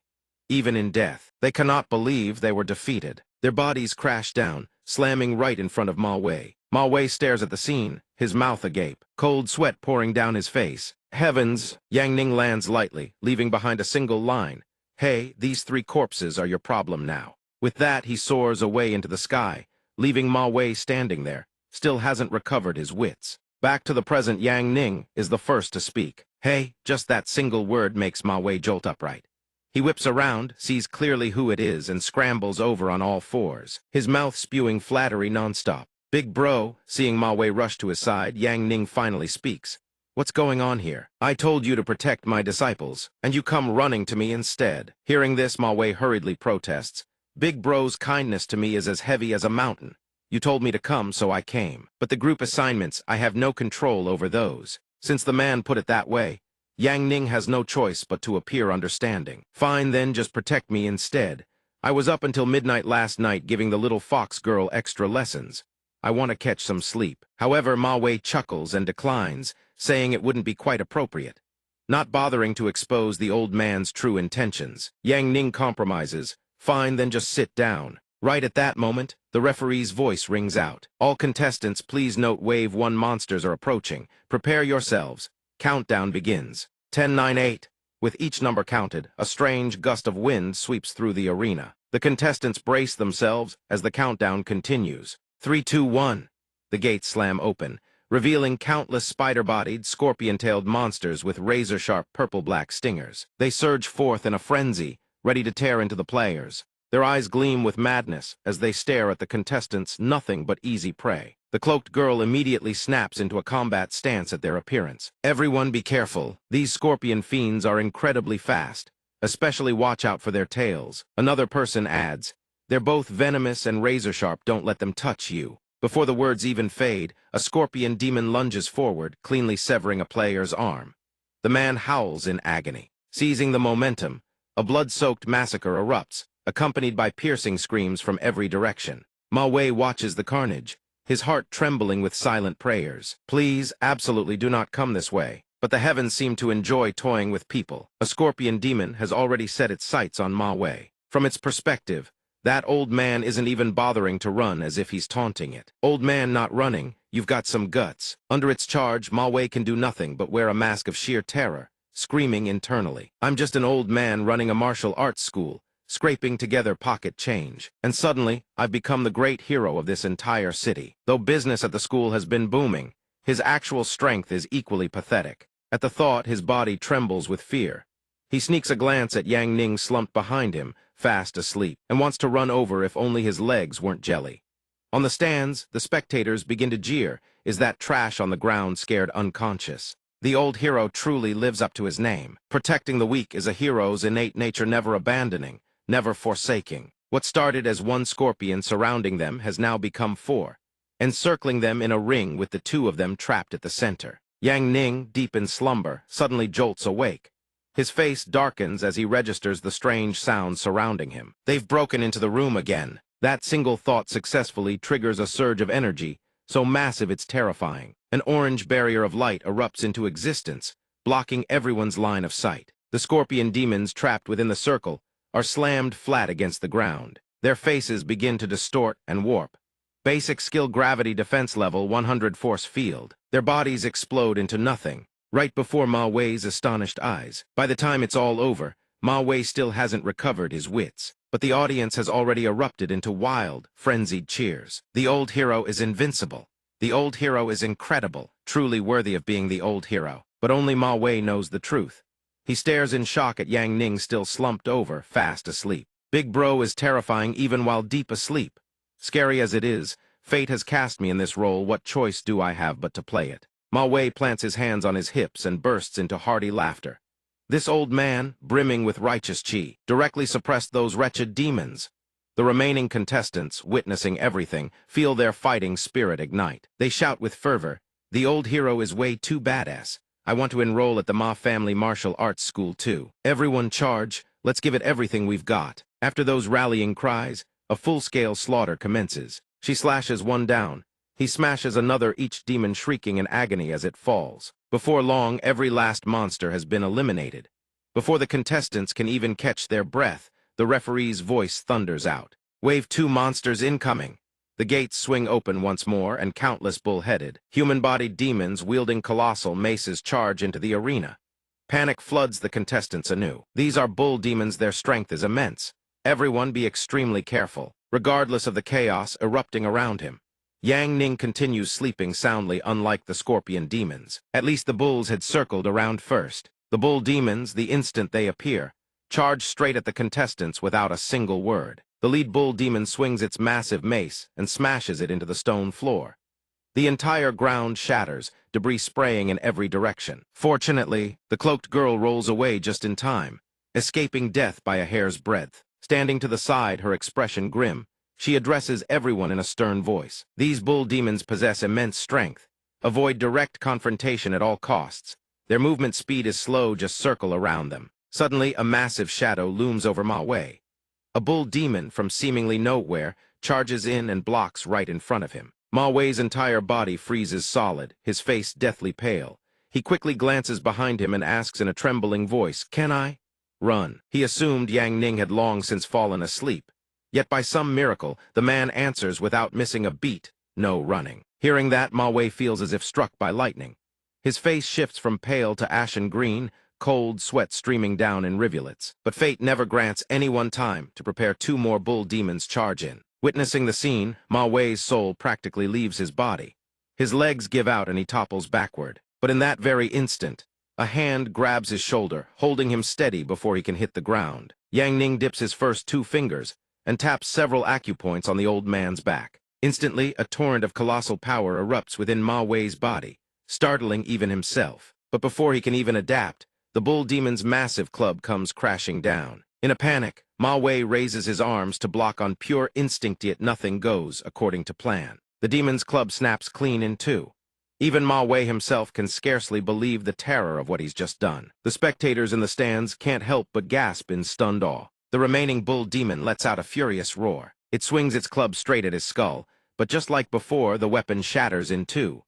Even in death, they cannot believe they were defeated. Their bodies crash down, slamming right in front of Ma Wei. Ma Wei stares at the scene, his mouth agape, cold sweat pouring down his face. Heavens! Yang Ning lands lightly, leaving behind a single line. Hey, these 3 corpses are your problem now. With that, he soars away into the sky, leaving Ma Wei standing there, still hasn't recovered his wits. Back to the present, Yang Ning is the first to speak. Hey, just that single word makes Ma Wei jolt upright. He whips around, sees clearly who it is, and scrambles over on all 4s, his mouth spewing flattery nonstop. Big bro, seeing Ma Wei rush to his side, Yang Ning finally speaks. What's going on here? I told you to protect my disciples, and you come running to me instead. Hearing this, Ma Wei hurriedly protests. Big bro's kindness to me is as heavy as a mountain. You told me to come, so I came. But the group assignments, I have no control over those. Since the man put it that way, Yang Ning has no choice but to appear understanding. Fine then, just protect me instead. I was up until midnight last night giving the little fox girl extra lessons. I want to catch some sleep. However, Ma Wei chuckles and declines, saying it wouldn't be quite appropriate. Not bothering to expose the old man's true intentions, Yang Ning compromises. Fine, then just sit down. Right at that moment, the referee's voice rings out. All contestants, please note Wave 1 monsters are approaching. Prepare yourselves. Countdown begins. 10, 9, 8. With each number counted, a strange gust of wind sweeps through the arena. The contestants brace themselves as the countdown continues. 3, 2, 1. The gates slam open, revealing countless spider-bodied, scorpion-tailed monsters with razor-sharp purple-black stingers. They surge forth in a frenzy, ready to tear into the players. Their eyes gleam with madness as they stare at the contestants, nothing but easy prey. The cloaked girl immediately snaps into a combat stance at their appearance. Everyone be careful. These scorpion fiends are incredibly fast. Especially watch out for their tails. Another person adds, they're both venomous and razor-sharp, don't let them touch you. Before the words even fade, a scorpion demon lunges forward, cleanly severing a player's arm. The man howls in agony. Seizing the momentum, a blood-soaked massacre erupts, accompanied by piercing screams from every direction. Ma Wei watches the carnage, his heart trembling with silent prayers. Please, absolutely do not come this way. But the heavens seem to enjoy toying with people. A scorpion demon has already set its sights on Ma Wei. From its perspective, that old man isn't even bothering to run, as if he's taunting it. Old man not running, you've got some guts. Under its charge, Ma Wei can do nothing but wear a mask of sheer terror, screaming internally. I'm just an old man running a martial arts school, scraping together pocket change. And suddenly, I've become the great hero of this entire city. Though business at the school has been booming, his actual strength is equally pathetic. At the thought, his body trembles with fear. He sneaks a glance at Yang Ning slumped behind him, fast asleep, and wants to run over if only his legs weren't jelly. On the stands, the spectators begin to jeer. Is that trash on the ground scared unconscious? The old hero truly lives up to his name. Protecting the weak is a hero's innate nature, never abandoning, never forsaking. What started as 1 scorpion surrounding them has now become 4, encircling them in a ring with the 2 of them trapped at the center. Yang Ning, deep in slumber, suddenly jolts awake. His face darkens as he registers the strange sounds surrounding him. They've broken into the room again. That single thought successfully triggers a surge of energy, so massive it's terrifying. An orange barrier of light erupts into existence, blocking everyone's line of sight. The scorpion demons trapped within the circle are slammed flat against the ground. Their faces begin to distort and warp, Basic skill gravity defense level 100 force field. Their bodies explode into nothing, right before Ma Wei's astonished eyes. By the time it's all over, Ma Wei still hasn't recovered his wits, but the audience has already erupted into wild, frenzied cheers. The old hero is invincible. The old hero is incredible, truly worthy of being the old hero. But only Ma Wei knows the truth. He stares in shock at Yang Ning still slumped over, fast asleep. Big Bro is terrifying even while deep asleep. Scary as it is, fate has cast me in this role. What choice do I have but to play it? Ma Wei plants his hands on his hips and bursts into hearty laughter. This old man, brimming with righteous chi, directly suppressed those wretched demons. The remaining contestants, witnessing everything, feel their fighting spirit ignite. They shout with fervor, "The old hero is way too badass. I want to enroll at the Ma Family Martial Arts School too. Everyone charge, let's give it everything we've got." After those rallying cries, a full-scale slaughter commences. She slashes one down. He smashes another, each demon shrieking in agony as it falls. Before long, every last monster has been eliminated. Before the contestants can even catch their breath, the referee's voice thunders out. Wave 2 monsters incoming. The gates swing open once more, and countless bull-headed, human-bodied demons wielding colossal maces charge into the arena. Panic floods the contestants anew. These are bull demons, their strength is immense. Everyone be extremely careful, regardless of the chaos erupting around him. Yang Ning continues sleeping soundly, unlike the scorpion demons. At least the bulls had circled around first. The bull demons, the instant they appear, charge straight at the contestants without a single word. The lead bull demon swings its massive mace and smashes it into the stone floor. The entire ground shatters, debris spraying in every direction. Fortunately, the cloaked girl rolls away just in time, escaping death by a hair's breadth. Standing to the side, her expression grim, she addresses everyone in a stern voice. These bull demons possess immense strength. Avoid direct confrontation at all costs. Their movement speed is slow, just circle around them. Suddenly, a massive shadow looms over Ma Wei. A bull demon from seemingly nowhere charges in and blocks right in front of him. Ma Wei's entire body freezes solid, his face deathly pale. He quickly glances behind him and asks in a trembling voice, "Can I?" Run. He assumed Yang Ning had long since fallen asleep. Yet by some miracle, the man answers without missing a beat, "No running." Hearing that, Ma Wei feels as if struck by lightning. His face shifts from pale to ashen green, cold sweat streaming down in rivulets. But fate never grants anyone time to prepare 2 more bull demons charge in. Witnessing the scene, Ma Wei's soul practically leaves his body. His legs give out and he topples backward. But in that very instant, a hand grabs his shoulder, holding him steady before he can hit the ground. Yang Ning dips his first 2 fingers and taps several acupoints on the old man's back. Instantly, a torrent of colossal power erupts within Ma Wei's body, startling even himself. But before he can even adapt, the bull demon's massive club comes crashing down. In a panic, Ma Wei raises his arms to block on pure instinct, yet nothing goes according to plan. The demon's club snaps clean in 2. Even Ma Wei himself can scarcely believe the terror of what he's just done. The spectators in the stands can't help but gasp in stunned awe. The remaining bull demon lets out a furious roar. It swings its club straight at his skull, but just like before, the weapon shatters in 2.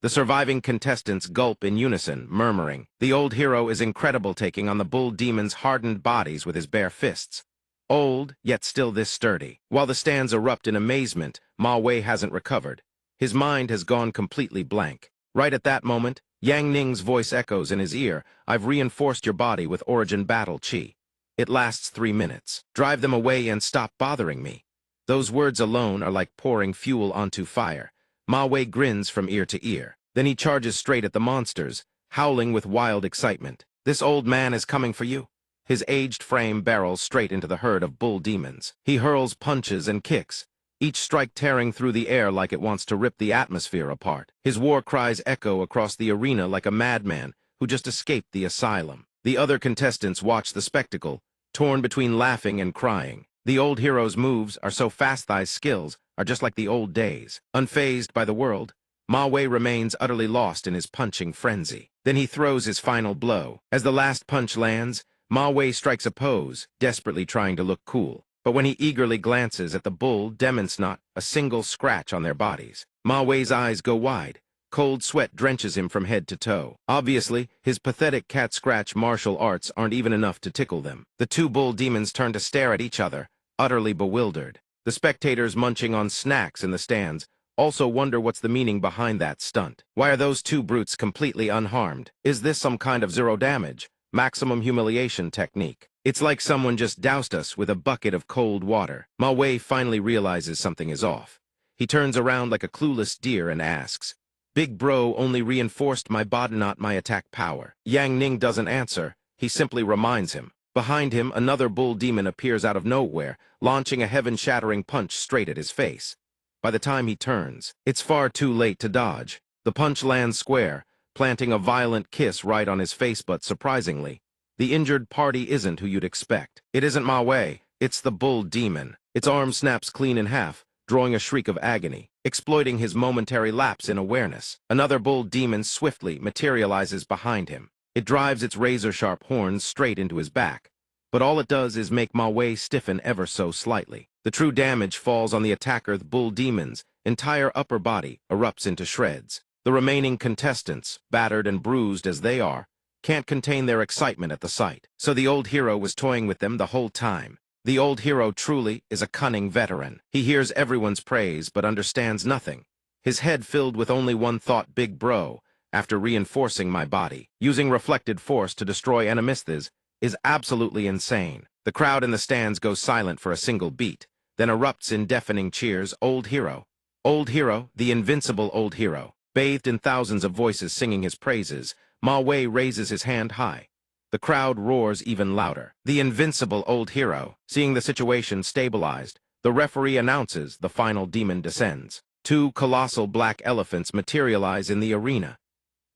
The surviving contestants gulp in unison, murmuring. The old hero is incredible, taking on the bull demon's hardened bodies with his bare fists. Old, yet still this sturdy. While the stands erupt in amazement, Ma Wei hasn't recovered. His mind has gone completely blank. Right at that moment, Yang Ning's voice echoes in his ear, "I've reinforced your body with Origin Battle Chi. It lasts 3 minutes. Drive them away and stop bothering me." Those words alone are like pouring fuel onto fire. Ma Wei grins from ear to ear. Then he charges straight at the monsters, howling with wild excitement. "This old man is coming for you." His aged frame barrels straight into the herd of bull demons. He hurls punches and kicks, each strike tearing through the air like it wants to rip the atmosphere apart. His war cries echo across the arena like a madman who just escaped the asylum. The other contestants watch the spectacle, torn between laughing and crying. The old hero's moves are so fast, his skills are just like the old days. Unfazed by the world, Ma Wei remains utterly lost in his punching frenzy. Then he throws his final blow. As the last punch lands, Ma Wei strikes a pose, desperately trying to look cool. But when he eagerly glances at the bull demons, not a single scratch on their bodies. Ma Wei's eyes go wide. Cold sweat drenches him from head to toe. Obviously, his pathetic cat-scratch martial arts aren't even enough to tickle them. The 2 bull demons turn to stare at each other, utterly bewildered. The spectators munching on snacks in the stands also wonder what's the meaning behind that stunt. Why are those two brutes completely unharmed? Is this some kind of zero damage, maximum humiliation technique? It's like someone just doused us with a bucket of cold water. Ma Wei finally realizes something is off. He turns around like a clueless deer and asks, "Big bro only reinforced my body, not my attack power." Yang Ning doesn't answer. He simply reminds him. Behind him, another bull demon appears out of nowhere, launching a heaven-shattering punch straight at his face. By the time he turns, it's far too late to dodge. The punch lands square, planting a violent kiss right on his face, but surprisingly, the injured party isn't who you'd expect. It isn't Ma Wei, it's the bull demon. Its arm snaps clean in half, drawing a shriek of agony, exploiting his momentary lapse in awareness. Another bull demon swiftly materializes behind him. It drives its razor-sharp horns straight into his back, but all it does is make Ma Wei stiffen ever so slightly. The true damage falls on the attacker. The bull demon's entire upper body erupts into shreds. The remaining contestants, battered and bruised as they are, can't contain their excitement at the sight. So the old hero was toying with them the whole time. The old hero truly is a cunning veteran. He hears everyone's praise but understands nothing. His head filled with only one thought: big bro, after reinforcing my body, using reflected force to destroy enemies, is absolutely insane. The crowd in the stands goes silent for a single beat, then erupts in deafening cheers. Old hero, the invincible old hero. Bathed in thousands of voices singing his praises, Ma Wei raises his hand high. The crowd roars even louder. The invincible old hero. Seeing the situation stabilized, the referee announces the final demon descends. Two colossal black elephants materialize in the arena.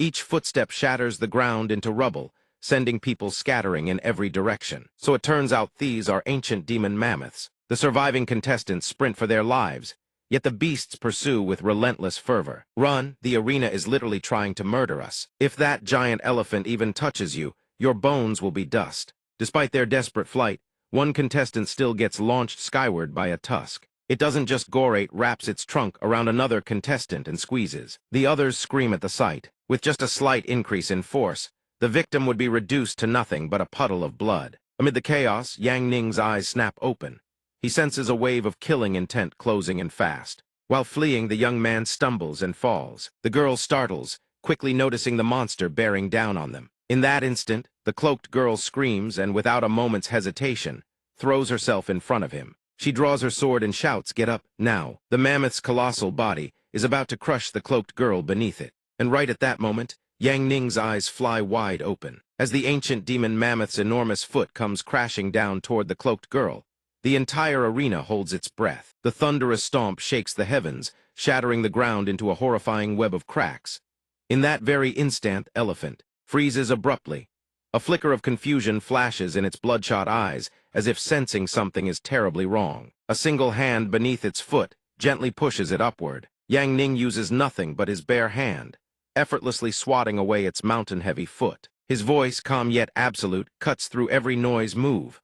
Each footstep shatters the ground into rubble, sending people scattering in every direction. So it turns out these are ancient demon mammoths. The surviving contestants sprint for their lives, yet the beasts pursue with relentless fervor. Run, the arena is literally trying to murder us. If that giant elephant even touches you, your bones will be dust. Despite their desperate flight, one contestant still gets launched skyward by a tusk. It doesn't just gore, it wraps its trunk around another contestant and squeezes. The others scream at the sight. With just a slight increase in force, the victim would be reduced to nothing but a puddle of blood. Amid the chaos, Yang Ning's eyes snap open. He senses a wave of killing intent closing in fast. While fleeing, the young man stumbles and falls. The girl startles, quickly noticing the monster bearing down on them. In that instant, the cloaked girl screams and, without a moment's hesitation, throws herself in front of him. She draws her sword and shouts, "Get up, now." The mammoth's colossal body is about to crush the cloaked girl beneath it. And right at that moment, Yang Ning's eyes fly wide open. As the ancient demon mammoth's enormous foot comes crashing down toward the cloaked girl, the entire arena holds its breath. The thunderous stomp shakes the heavens, shattering the ground into a horrifying web of cracks. In that very instant, elephant freezes abruptly. A flicker of confusion flashes in its bloodshot eyes, as if sensing something is terribly wrong. A single hand beneath its foot gently pushes it upward. Yang Ning uses nothing but his bare hand, effortlessly swatting away its mountain-heavy foot. His voice, calm yet absolute, cuts through every noise move.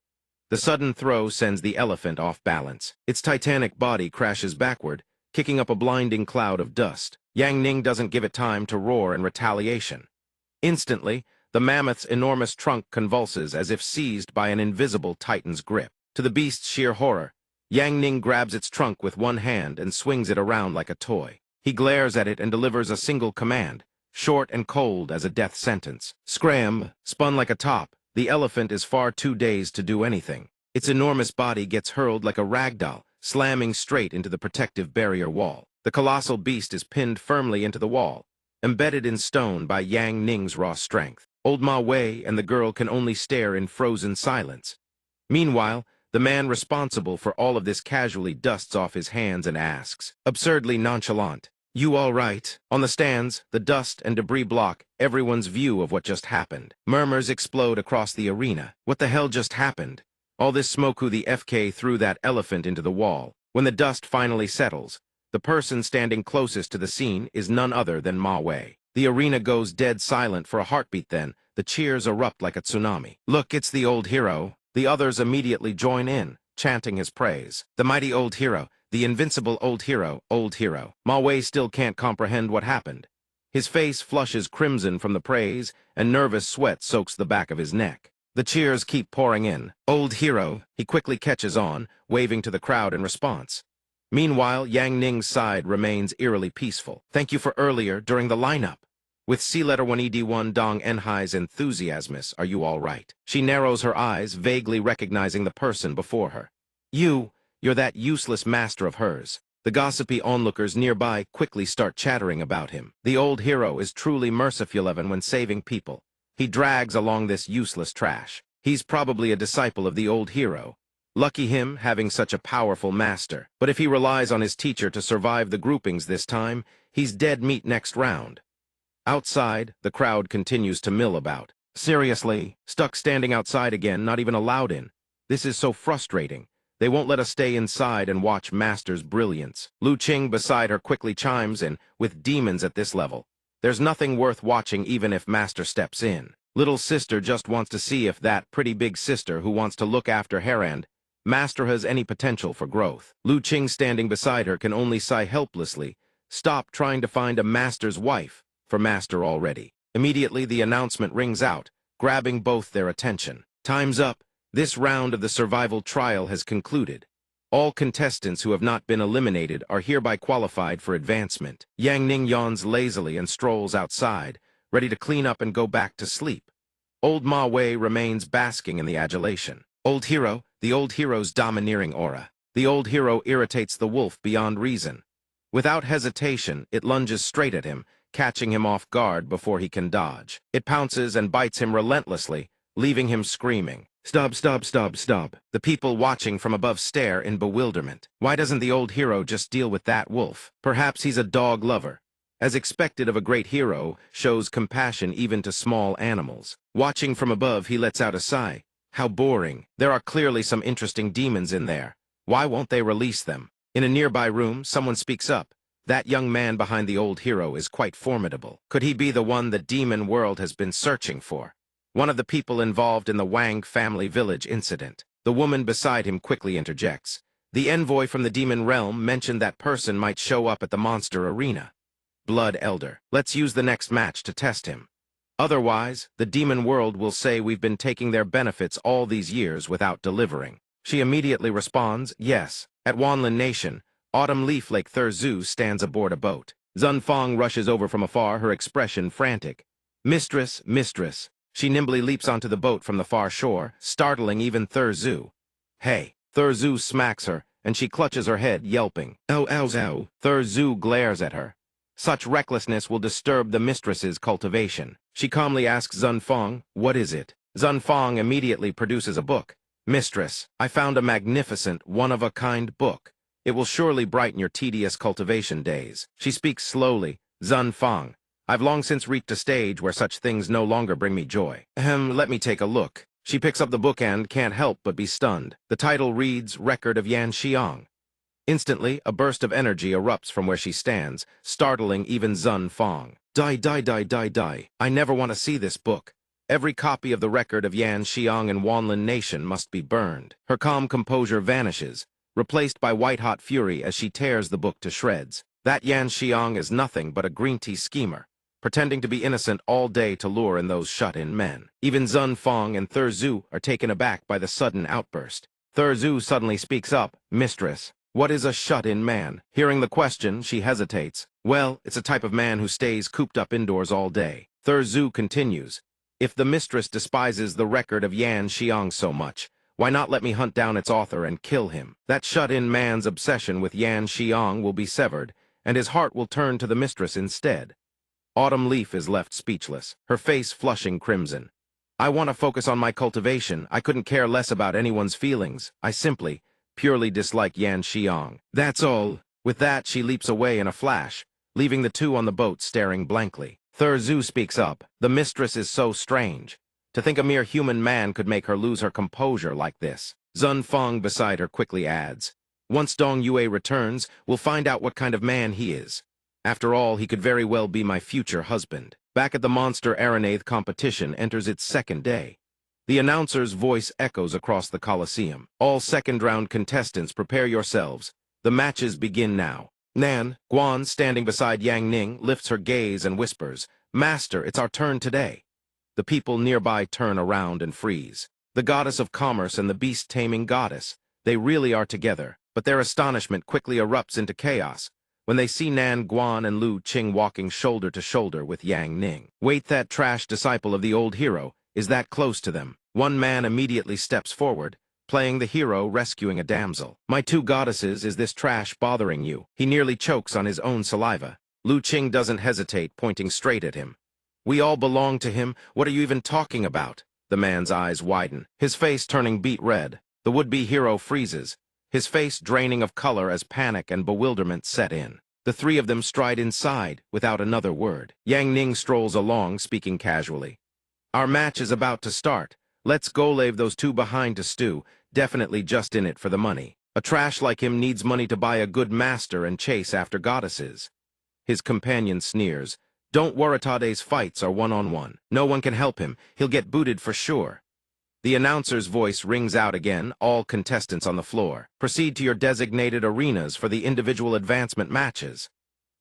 The sudden throw sends the elephant off balance. Its titanic body crashes backward, kicking up a blinding cloud of dust. Yang Ning doesn't give it time to roar in retaliation. Instantly, the mammoth's enormous trunk convulses as if seized by an invisible titan's grip. To the beast's sheer horror, Yang Ning grabs its trunk with one hand and swings it around like a toy. He glares at it and delivers a single command, short and cold as a death sentence. Scram! Spun like a top, the elephant is far too dazed to do anything. Its enormous body gets hurled like a ragdoll, slamming straight into the protective barrier wall. The colossal beast is pinned firmly into the wall, embedded in stone by Yang Ning's raw strength. Old Ma Wei and the girl can only stare in frozen silence. Meanwhile, the man responsible for all of this casually dusts off his hands and asks, absurdly nonchalant, "You all right?" On the stands, the dust and debris block everyone's view of what just happened. Murmurs explode across the arena. What the hell just happened? All this smoke, who the FK threw that elephant into the wall. When the dust finally settles, the person standing closest to the scene is none other than Ma Wei. The arena goes dead silent for a heartbeat, then the cheers erupt like a tsunami. "Look, it's the old hero." The others immediately join in, chanting his praise. "The mighty old hero, the invincible old hero, old hero." Ma Wei still can't comprehend what happened. His face flushes crimson from the praise, and nervous sweat soaks the back of his neck. The cheers keep pouring in. Old hero, he quickly catches on, waving to the crowd in response. Meanwhile, Yang Ning's side remains eerily peaceful. Thank you for earlier, during the lineup. With C-letter 1ED1 Dong Enhai's enthusiasmus, are you all right? She narrows her eyes, vaguely recognizing the person before her. You're that useless master of hers. The gossipy onlookers nearby quickly start chattering about him. The old hero is truly merciful when saving people. He drags along this useless trash. He's probably a disciple of the old hero. Lucky him, having such a powerful master. But if he relies on his teacher to survive the groupings this time, he's dead meat next round. Outside, the crowd continues to mill about. Seriously, stuck standing outside again, not even allowed in. This is so frustrating. They won't let us stay inside and watch Master's brilliance. Lu Qing beside her quickly chimes in, with demons at this level. There's nothing worth watching even if Master steps in. Little sister just wants to see if that pretty big sister who wants to look after Herand, Master has any potential for growth. Lu Qing standing beside her can only sigh helplessly. Stop trying to find a Master's wife, for Master already. Immediately the announcement rings out, grabbing both their attention. Time's up. This round of the survival trial has concluded. All contestants who have not been eliminated are hereby qualified for advancement. Yang Ning yawns lazily and strolls outside, ready to clean up and go back to sleep. Old Ma Wei remains basking in the adulation. Old hero, the old hero's domineering aura. The old hero irritates the wolf beyond reason. Without hesitation, it lunges straight at him, catching him off guard before he can dodge. It pounces and bites him relentlessly, leaving him screaming. Stop, stop, stop, stop. The people watching from above stare in bewilderment. Why doesn't the old hero just deal with that wolf? Perhaps he's a dog lover. As expected of a great hero, shows compassion even to small animals. Watching from above, he lets out a sigh. How boring. There are clearly some interesting demons in there. Why won't they release them? In a nearby room, someone speaks up. That young man behind the old hero is quite formidable. Could he be the one the demon world has been searching for? One of the people involved in the Wang family village incident. The woman beside him quickly interjects. The envoy from the demon realm mentioned that person might show up at the monster arena. Blood Elder. Let's use the next match to test him. Otherwise, the demon world will say we've been taking their benefits all these years without delivering. She immediately responds, yes. At Wanlin Nation, Autumn Leaf Lake Thurzu stands aboard a boat. Zun Fong rushes over from afar, her expression frantic. Mistress, mistress. She nimbly leaps onto the boat from the far shore, startling even Thurzu. Hey! Thurzu smacks her, and she clutches her head, yelping. Ow, ow, ow. Thurzu glares at her. Such recklessness will disturb the mistress's cultivation. She calmly asks Zun Fong, what is it? Zun Fong immediately produces a book. Mistress, I found a magnificent, one-of-a-kind book. It will surely brighten your tedious cultivation days. She speaks slowly. Zun Fong. I've long since reached a stage where such things no longer bring me joy. Let me take a look. She picks up the book and can't help but be stunned. The title reads, Record of Yan Xiang. Instantly, a burst of energy erupts from where she stands, startling even Zun Fong. Die, die, die, die, die. I never want to see this book. Every copy of the record of Yan Xiang and Wanlin Nation must be burned. Her calm composure vanishes, replaced by white-hot fury as she tears the book to shreds. That Yan Xiang is nothing but a green tea schemer, pretending to be innocent all day to lure in those shut-in men. Even Zun Fong and Thurzu are taken aback by the sudden outburst. Thurzu suddenly speaks up, Mistress, what is a shut-in man? Hearing the question, she hesitates. Well, it's a type of man who stays cooped up indoors all day. Thurzu continues, if the mistress despises the record of Yan Xiang so much, why not let me hunt down its author and kill him? That shut-in man's obsession with Yan Xiang will be severed, and his heart will turn to the mistress instead. Autumn Leaf is left speechless, her face flushing crimson. I want to focus on my cultivation. I couldn't care less about anyone's feelings. I simply, purely dislike Yan Xiang. That's all. With that, she leaps away in a flash, leaving the two on the boat staring blankly. Thurzu speaks up. The mistress is so strange. To think a mere human man could make her lose her composure like this. Zun Fong beside her quickly adds. Once Dong Yue returns, we'll find out what kind of man he is. After all, he could very well be my future husband. Back at the Monster Aranathe competition enters its second day. The announcer's voice echoes across the Coliseum. All second-round contestants, prepare yourselves. The matches begin now. Nan, Guan, standing beside Yang Ning, lifts her gaze and whispers, Master, it's our turn today. The people nearby turn around and freeze. The goddess of commerce and the beast-taming goddess. They really are together, but their astonishment quickly erupts into chaos when they see Nan Guan and Lu Qing walking shoulder to shoulder with Yang Ning. Wait, that trash disciple of the old hero is that close to them. One man immediately steps forward, playing the hero rescuing a damsel. "My two goddesses, is this trash bothering you?" He nearly chokes on his own saliva. Lu Qing doesn't hesitate, pointing straight at him. "We all belong to him. What are you even talking about?" The man's eyes widen, his face turning beet red. The would-be hero freezes, his face draining of color as panic and bewilderment set in. The three of them stride inside without another word. Yang Ning strolls along, speaking casually. "Our match is about to start. Let's go leave those two behind to stew, definitely just in it for the money. A trash like him needs money to buy a good master and chase after goddesses." His companion sneers. "Don't Waratade's fights are one-on-one. No one can help him. He'll get booted for sure." The announcer's voice rings out again, "All contestants on the floor. Proceed to your designated arenas for the individual advancement matches."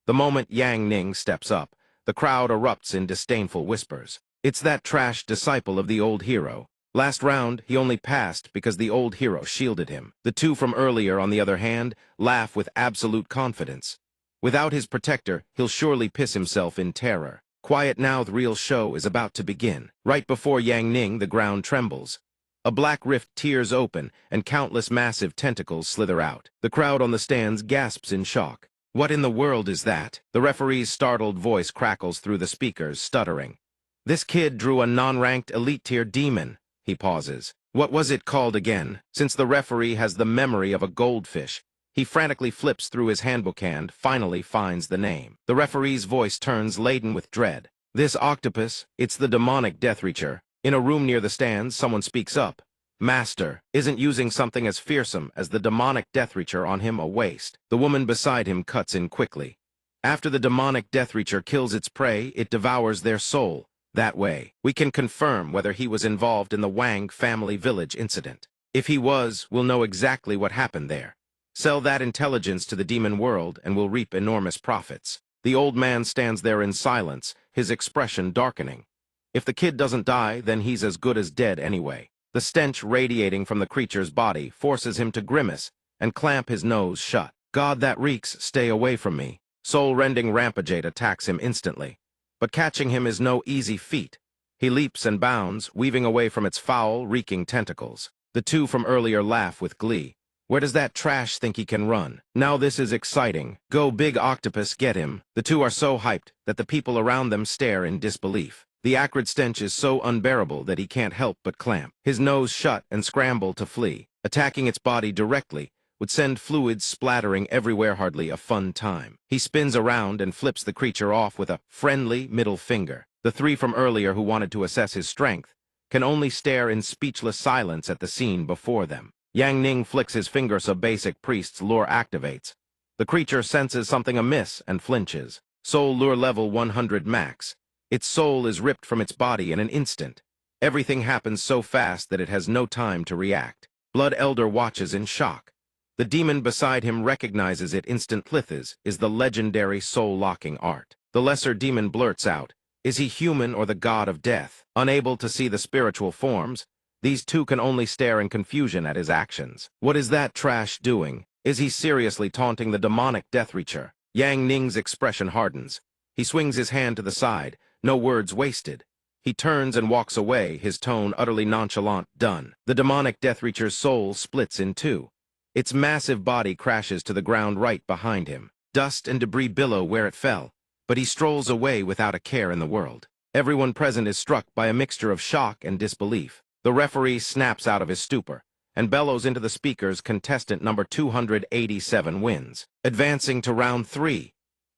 The moment Yang Ning steps up, the crowd erupts in disdainful whispers. It's that trash disciple of the old hero. Last round, he only passed because the old hero shielded him. The two from earlier, on the other hand, laugh with absolute confidence. Without his protector, he'll surely piss himself in terror. Quiet now, the real show is about to begin. Right before Yang Ning, the ground trembles. A black rift tears open, and countless massive tentacles slither out. The crowd on the stands gasps in shock. "What in the world is that?" The referee's startled voice crackles through the speakers, stuttering. "This kid drew a non-ranked elite-tier demon." He pauses. "What was it called again?" Since the referee has the memory of a goldfish, he frantically flips through his handbook and finally finds the name. The referee's voice turns laden with dread. "This octopus, it's the demonic Deathreacher." In a room near the stands, someone speaks up. "Master isn't using something as fearsome as the demonic Deathreacher on him a waste." The woman beside him cuts in quickly. "After the demonic Deathreacher kills its prey, it devours their soul. That way, we can confirm whether he was involved in the Wang family village incident. If he was, we'll know exactly what happened there. Sell that intelligence to the demon world and we'll reap enormous profits." The old man stands there in silence, his expression darkening. If the kid doesn't die, then he's as good as dead anyway. The stench radiating from the creature's body forces him to grimace and clamp his nose shut. "God, that reeks, stay away from me." Soul-rending Rampagate attacks him instantly. But catching him is no easy feat. He leaps and bounds, weaving away from its foul, reeking tentacles. The two from earlier laugh with glee. "Where does that trash think he can run? Now this is exciting. Go big octopus, get him." The two are so hyped that the people around them stare in disbelief. The acrid stench is so unbearable that he can't help but clamp his nose shut and scramble to flee. Attacking its body directly would send fluids splattering everywhere. Hardly a fun time. He spins around and flips the creature off with a friendly middle finger. The three from earlier who wanted to assess his strength can only stare in speechless silence at the scene before them. Yang Ning flicks his finger so basic priest's lure activates. The creature senses something amiss and flinches. Soul lure level 100 max. Its soul is ripped from its body in an instant. Everything happens so fast that it has no time to react. Blood Elder watches in shock. The demon beside him recognizes it instant. Plithis is the legendary soul-locking art. The lesser demon blurts out, "Is he human or the god of death?" Unable to see the spiritual forms, these two can only stare in confusion at his actions. What is that trash doing? Is he seriously taunting the demonic Deathreacher? Yang Ning's expression hardens. He swings his hand to the side, no words wasted. He turns and walks away, his tone utterly nonchalant. Done. The demonic Deathreacher's soul splits in two. Its massive body crashes to the ground right behind him. Dust and debris billow where it fell, but he strolls away without a care in the world. Everyone present is struck by a mixture of shock and disbelief. The referee snaps out of his stupor and bellows into the speakers, "Contestant number 287 wins." Advancing to round 3.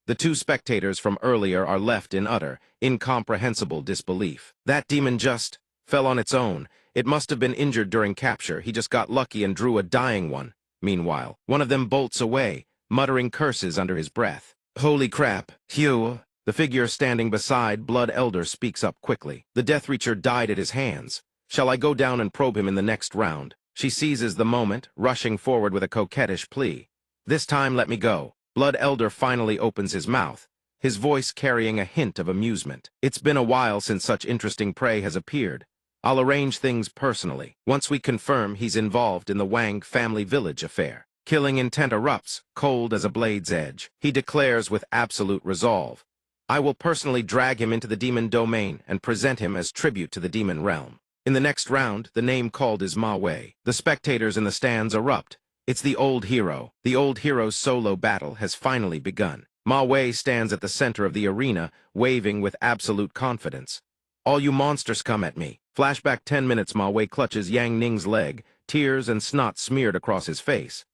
The two spectators from earlier are left in utter, incomprehensible disbelief. "That demon just fell on its own. It must have been injured during capture. He just got lucky and drew a dying one." Meanwhile, one of them bolts away, muttering curses under his breath. "Holy crap, Hugh!" The figure standing beside Blood Elder speaks up quickly. "The Deathreacher died at his hands. Shall I go down and probe him in the next round?" She seizes the moment, rushing forward with a coquettish plea. "This time let me go." Blood Elder finally opens his mouth, his voice carrying a hint of amusement. "It's been a while since such interesting prey has appeared. I'll arrange things personally, once we confirm he's involved in the Wang family village affair." Killing intent erupts, cold as a blade's edge. He declares with absolute resolve, "I will personally drag him into the demon domain and present him as tribute to the demon realm." In the next round, the name called is Ma Wei. The spectators in the stands erupt. It's the old hero. The old hero's solo battle has finally begun. Ma Wei stands at the center of the arena, waving with absolute confidence. "All you monsters come at me." Flashback 10 minutes. Ma Wei clutches Yang Ning's leg, tears and snot smeared across his face.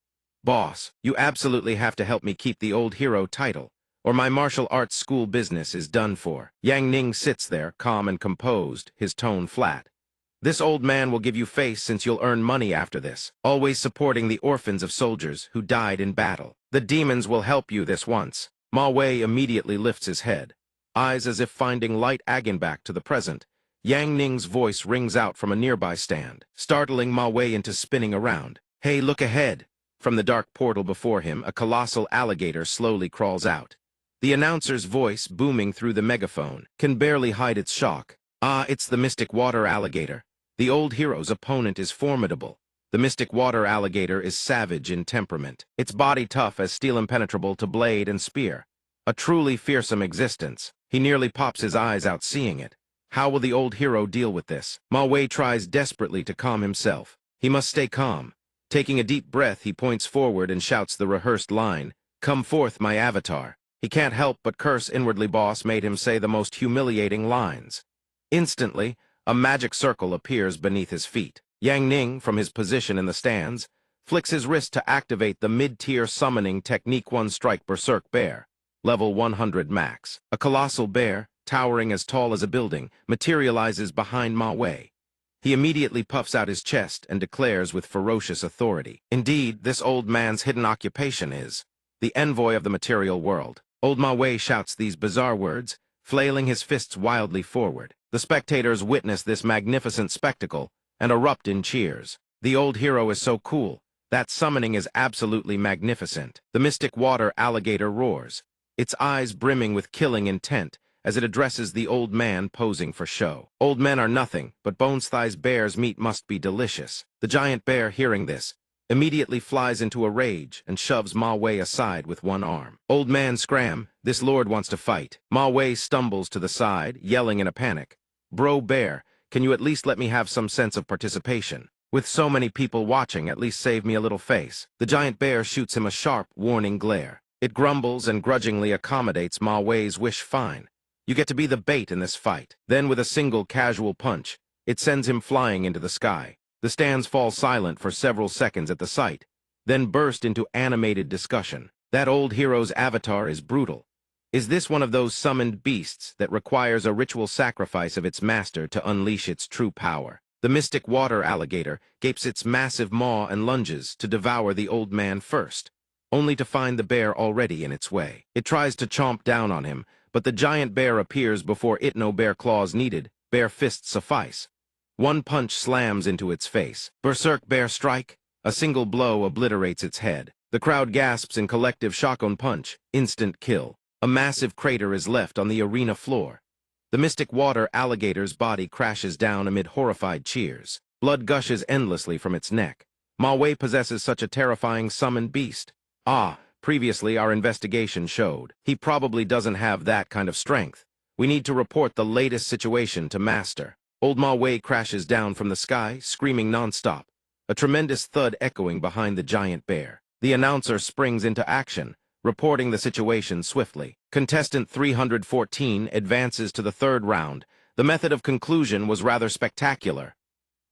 "Boss, you absolutely have to help me keep the old hero title, or my martial arts school business is done for." Yang Ning sits there, calm and composed, his tone flat. "This old man will give you face since you'll earn money after this, always supporting the orphans of soldiers who died in battle. The demons will help you this once." Ma Wei immediately lifts his head, eyes as if finding light again back to the present. Yang Ning's voice rings out from a nearby stand, startling Ma Wei into spinning around. "Hey, look ahead." From the dark portal before him, a colossal alligator slowly crawls out. The announcer's voice, booming through the megaphone, can barely hide its shock. "Ah, it's the mystic water alligator. The old hero's opponent is formidable. The mystic water alligator is savage in temperament, its body tough as steel impenetrable to blade and spear. A truly fearsome existence." He nearly pops his eyes out seeing it. How will the old hero deal with this? Ma Wei tries desperately to calm himself. He must stay calm. Taking a deep breath, he points forward and shouts the rehearsed line, "Come forth, my avatar." He can't help but curse inwardly. Boss made him say the most humiliating lines. Instantly, a magic circle appears beneath his feet. Yang Ning, from his position in the stands, flicks his wrist to activate the mid-tier summoning Technique 1 Strike Berserk Bear, level 100 max. A colossal bear, towering as tall as a building, materializes behind Ma Wei. He immediately puffs out his chest and declares with ferocious authority, "Indeed, this old man's hidden occupation is the envoy of the material world." Old Ma Wei shouts these bizarre words, flailing his fists wildly forward. The spectators witness this magnificent spectacle and erupt in cheers. The old hero is so cool. That summoning is absolutely magnificent. The mystic water alligator roars, its eyes brimming with killing intent, as it addresses the old man posing for show. Old men are nothing, but Bones Thigh's bear's meat must be delicious. The giant bear, hearing this, immediately flies into a rage and shoves Ma Wei aside with one arm. "Old man, scram, this lord wants to fight." Ma Wei stumbles to the side, yelling in a panic, "Bro bear, can you at least let me have some sense of participation? With so many people watching, at least save me a little face." The giant bear shoots him a sharp, warning glare. It grumbles and grudgingly accommodates Ma Wei's wish. "Fine. You get to be the bait in this fight." Then with a single casual punch, it sends him flying into the sky. The stands fall silent for several seconds at the sight, then burst into animated discussion. That old hero's avatar is brutal. Is this one of those summoned beasts that requires a ritual sacrifice of its master to unleash its true power? The mystic water alligator gapes its massive maw and lunges to devour the old man first, only to find the bear already in its way. It tries to chomp down on him, but the giant bear appears before it. No bear claws needed, bare fists suffice. One punch slams into its face. Berserk bear strike. A single blow obliterates its head. The crowd gasps in collective shotgun punch. Instant kill. A massive crater is left on the arena floor. The mystic water alligator's body crashes down amid horrified cheers. Blood gushes endlessly from its neck. Ma Wei possesses such a terrifying summoned beast. Previously our investigation showed he probably doesn't have that kind of strength. We need to report the latest situation to Master. Old Ma Wei crashes down from the sky, screaming non-stop, a tremendous thud echoing behind the giant bear. The announcer springs into action, reporting the situation swiftly. Contestant 314 advances to the third round. The method of conclusion was rather spectacular.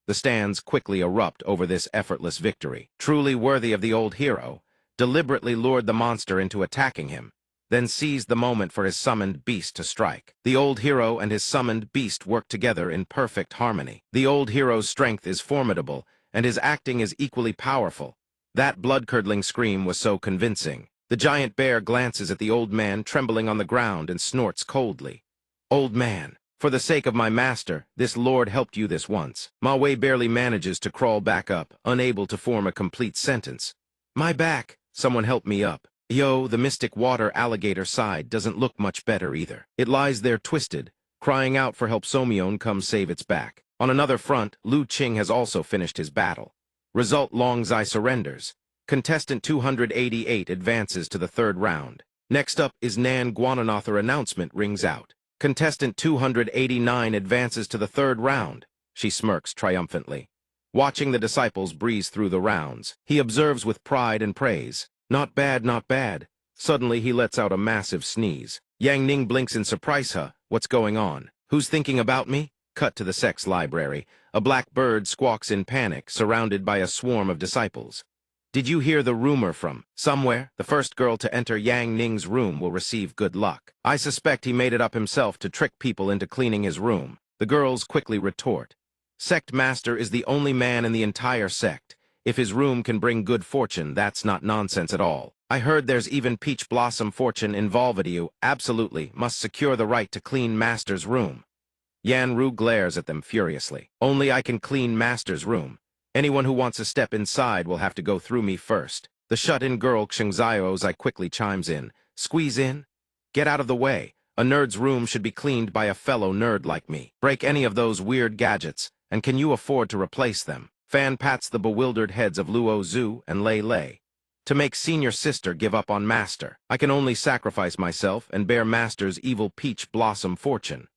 The stands quickly erupt over this effortless victory. Truly worthy of the old hero, deliberately lured the monster into attacking him, then seized the moment for his summoned beast to strike. The old hero and his summoned beast work together in perfect harmony. The old hero's strength is formidable, and his acting is equally powerful. That blood-curdling scream was so convincing. The giant bear glances at the old man trembling on the ground and snorts coldly. "Old man, for the sake of my master, this lord helped you this once." Ma Wei barely manages to crawl back up, unable to form a complete sentence. "My back, someone help me up." Yo, the mystic water alligator side doesn't look much better either. It lies there twisted, crying out for help. Somyeon come save its back. On another front, Lu Qing has also finished his battle. Result Longzai surrenders. Contestant 288 advances to the third round. Next up is Nan Guananother. Announcement rings out. Contestant 289 advances to the third round. She smirks triumphantly. Watching the disciples breeze through the rounds, he observes with pride and praise. Not bad, not bad. Suddenly he lets out a massive sneeze. Yang Ning blinks in surprise. Huh? What's going on? Who's thinking about me? Cut to the Sect's library. A black bird squawks in panic, surrounded by a swarm of disciples. Did you hear the rumor from somewhere? The first girl to enter Yang Ning's room will receive good luck. I suspect he made it up himself to trick people into cleaning his room. The girls quickly retort. Sect Master is the only man in the entire sect. If his room can bring good fortune, that's not nonsense at all. I heard there's even peach blossom fortune involved. You absolutely must secure the right to clean Master's room. Yan Ru glares at them furiously. Only I can clean Master's room. Anyone who wants to step inside will have to go through me first. The shut-in girl Xingzaiozai quickly chimes in. Squeeze in? Get out of the way. A nerd's room should be cleaned by a fellow nerd like me. Break any of those weird gadgets, and can you afford to replace them? Fan pats the bewildered heads of Luo Zhu and Lei Lei. To make senior sister give up on Master, I can only sacrifice myself and bear Master's evil peach blossom fortune.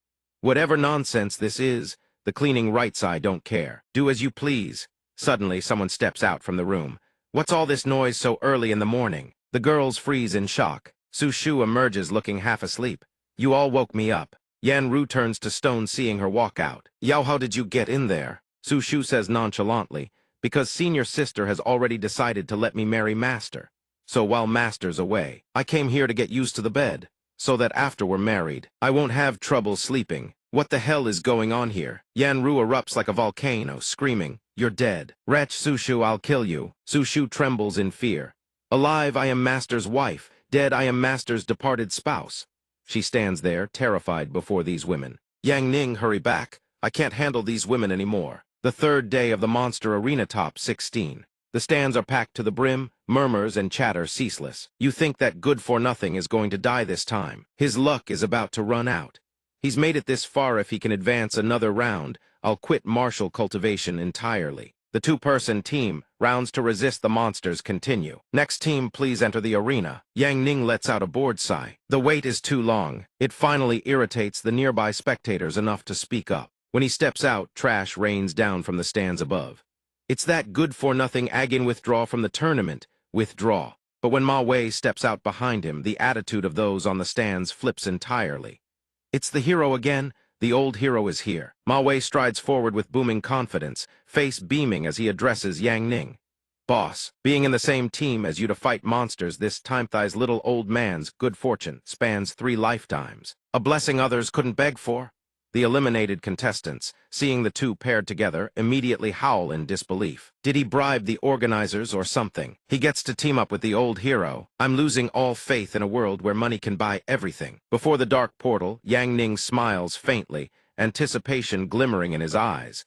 Whatever nonsense this is, the cleaning rights I don't care. Do as you please. Suddenly, someone steps out from the room. What's all this noise so early in the morning? The girls freeze in shock. Su Shu emerges looking half asleep. You all woke me up. Yan Ru turns to stone seeing her walk out. Yao, how did you get in there? Su Shu says nonchalantly, because senior sister has already decided to let me marry Master. So while Master's away, I came here to get used to the bed, so that after we're married, I won't have trouble sleeping. What the hell is going on here? Yan Ru erupts like a volcano, screaming, You're dead. Wretch Su Shu, I'll kill you. Su Shu trembles in fear. Alive, I am Master's wife. Dead, I am Master's departed spouse. She stands there, terrified before these women. Yang Ning, hurry back. I can't handle these women anymore. The third day of the Monster Arena Top 16. The stands are packed to the brim, murmurs and chatter ceaseless. You think that good-for-nothing is going to die this time. His luck is about to run out. He's made it this far. If he can advance another round, I'll quit martial cultivation entirely. The two-person team, rounds to resist the monsters, continue. Next team, please enter the arena. Yang Ning lets out a bored sigh. The wait is too long. It finally irritates the nearby spectators enough to speak up. When he steps out, trash rains down from the stands above. It's that good-for-nothing Agin withdraw from the tournament. Withdraw. But when Ma Wei steps out behind him, the attitude of those on the stands flips entirely. It's the hero again. The old hero is here. Ma Wei strides forward with booming confidence, face beaming as he addresses Yang Ning. Boss, being in the same team as you to fight monsters this time, Thai's little old man's good fortune spans 3 lifetimes. A blessing others couldn't beg for. The eliminated contestants, seeing the two paired together, immediately howl in disbelief. Did he bribe the organizers or something? He gets to team up with the old hero. I'm losing all faith in a world where money can buy everything. Before the dark portal, Yang Ning smiles faintly, anticipation glimmering in his eyes.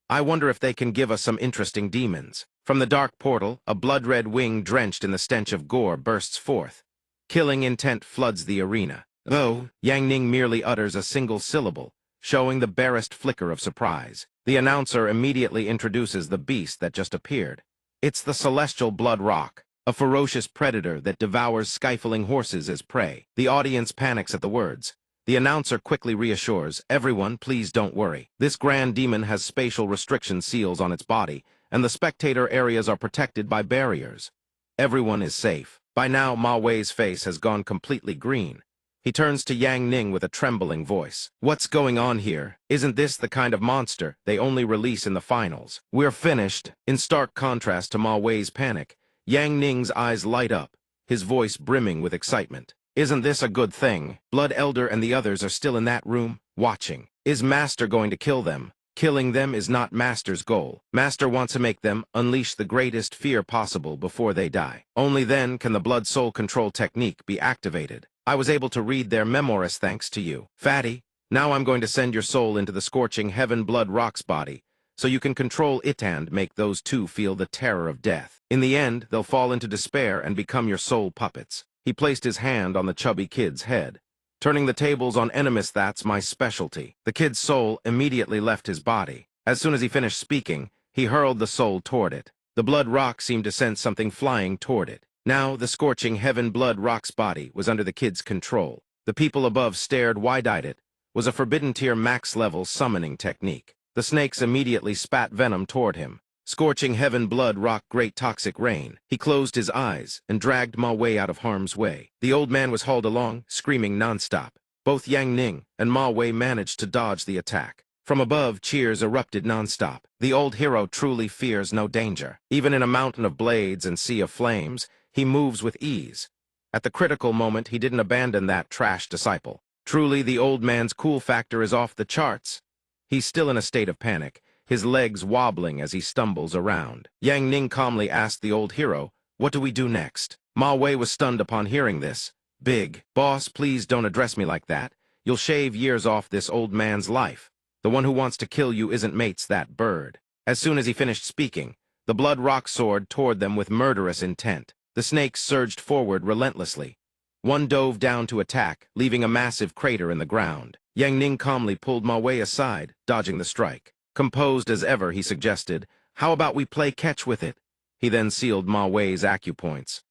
I wonder if they can give us some interesting demons. From the dark portal, a blood-red wing drenched in the stench of gore bursts forth. Killing intent floods the arena. Though, Yang Ning merely utters a single syllable, showing the barest flicker of surprise. The announcer immediately introduces the beast that just appeared. It's the celestial blood rock, a ferocious predator that devours stifling horses as prey. The audience panics at the words. The announcer quickly reassures, everyone, please don't worry. This grand demon has spatial restriction seals on its body, and the spectator areas are protected by barriers. Everyone is safe. By now, Ma Wei's face has gone completely green. He turns to Yang Ning with a trembling voice. What's going on here? Isn't this the kind of monster they only release in the finals? We're finished. In stark contrast to Ma Wei's panic, Yang Ning's eyes light up, his voice brimming with excitement. Isn't this a good thing? Blood Elder and the others are still in that room, watching. Is Master going to kill them? Killing them is not Master's goal. Master wants to make them unleash the greatest fear possible before they die. Only then can the blood-soul control technique be activated. I was able to read their memoirs thanks to you. Fatty, now I'm going to send your soul into the scorching heaven blood rock's body, so you can control it and make those two feel the terror of death. In the end, they'll fall into despair and become your soul puppets. He placed his hand on the chubby kid's head. Turning the tables on enemies, that's my specialty. The kid's soul immediately left his body. As soon as he finished speaking, he hurled the soul toward it. The blood rock seemed to sense something flying toward it. Now, the scorching heaven blood rock's body was under the kid's control. The people above stared wide-eyed. It was a forbidden tier max-level summoning technique. The snakes immediately spat venom toward him. Scorching heaven blood rock great toxic rain. He closed his eyes and dragged Ma Wei out of harm's way. The old man was hauled along, screaming nonstop. Both Yang Ning and Ma Wei managed to dodge the attack. From above, cheers erupted nonstop. The old hero truly fears no danger. Even in a mountain of blades and sea of flames, he moves with ease. At the critical moment, he didn't abandon that trash disciple. Truly, the old man's cool factor is off the charts. He's still in a state of panic, his legs wobbling as he stumbles around. Yang Ning calmly asked the old hero, "What do we do next?" Ma Wei was stunned upon hearing this. "Big boss, please don't address me like that. You'll shave years off this old man's life. The one who wants to kill you isn't mates that bird." As soon as he finished speaking, the blood rock soared toward them with murderous intent. The snakes surged forward relentlessly. One dove down to attack, leaving a massive crater in the ground. Yang Ning calmly pulled Ma Wei aside, dodging the strike. Composed as ever, he suggested, "How about we play catch with it?" He then sealed Ma Wei's acupoints.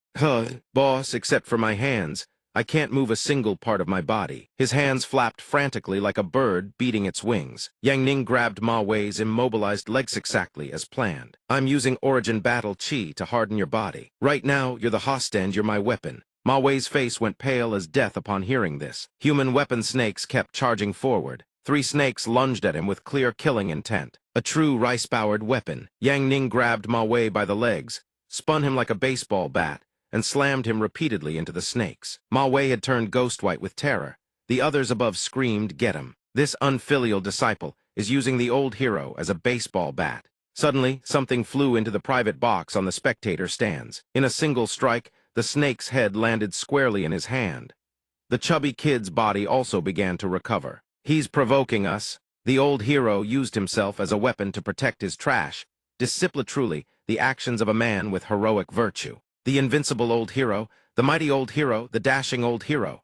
Boss, except for my hands, I can't move a single part of my body." His hands flapped frantically like a bird beating its wings. Yang Ning grabbed Ma Wei's immobilized legs exactly as planned. "I'm using Origin Battle Chi to harden your body. Right now, you're the host and you're my weapon." Ma Wei's face went pale as death upon hearing this. Human weapon snakes kept charging forward. 3 snakes lunged at him with clear killing intent. A true rice-powered weapon. Yang Ning grabbed Ma Wei by the legs, spun him like a baseball bat, and slammed him repeatedly into the snakes. Ma Wei had turned ghost-white with terror. The others above screamed, "Get him." This unfilial disciple is using the old hero as a baseball bat. Suddenly, something flew into the private box on the spectator stands. In a single strike, the snake's head landed squarely in his hand. The chubby kid's body also began to recover. "He's provoking us." The old hero used himself as a weapon to protect his trash. Discipline truly, the actions of a man with heroic virtue. The invincible old hero, the mighty old hero, the dashing old hero.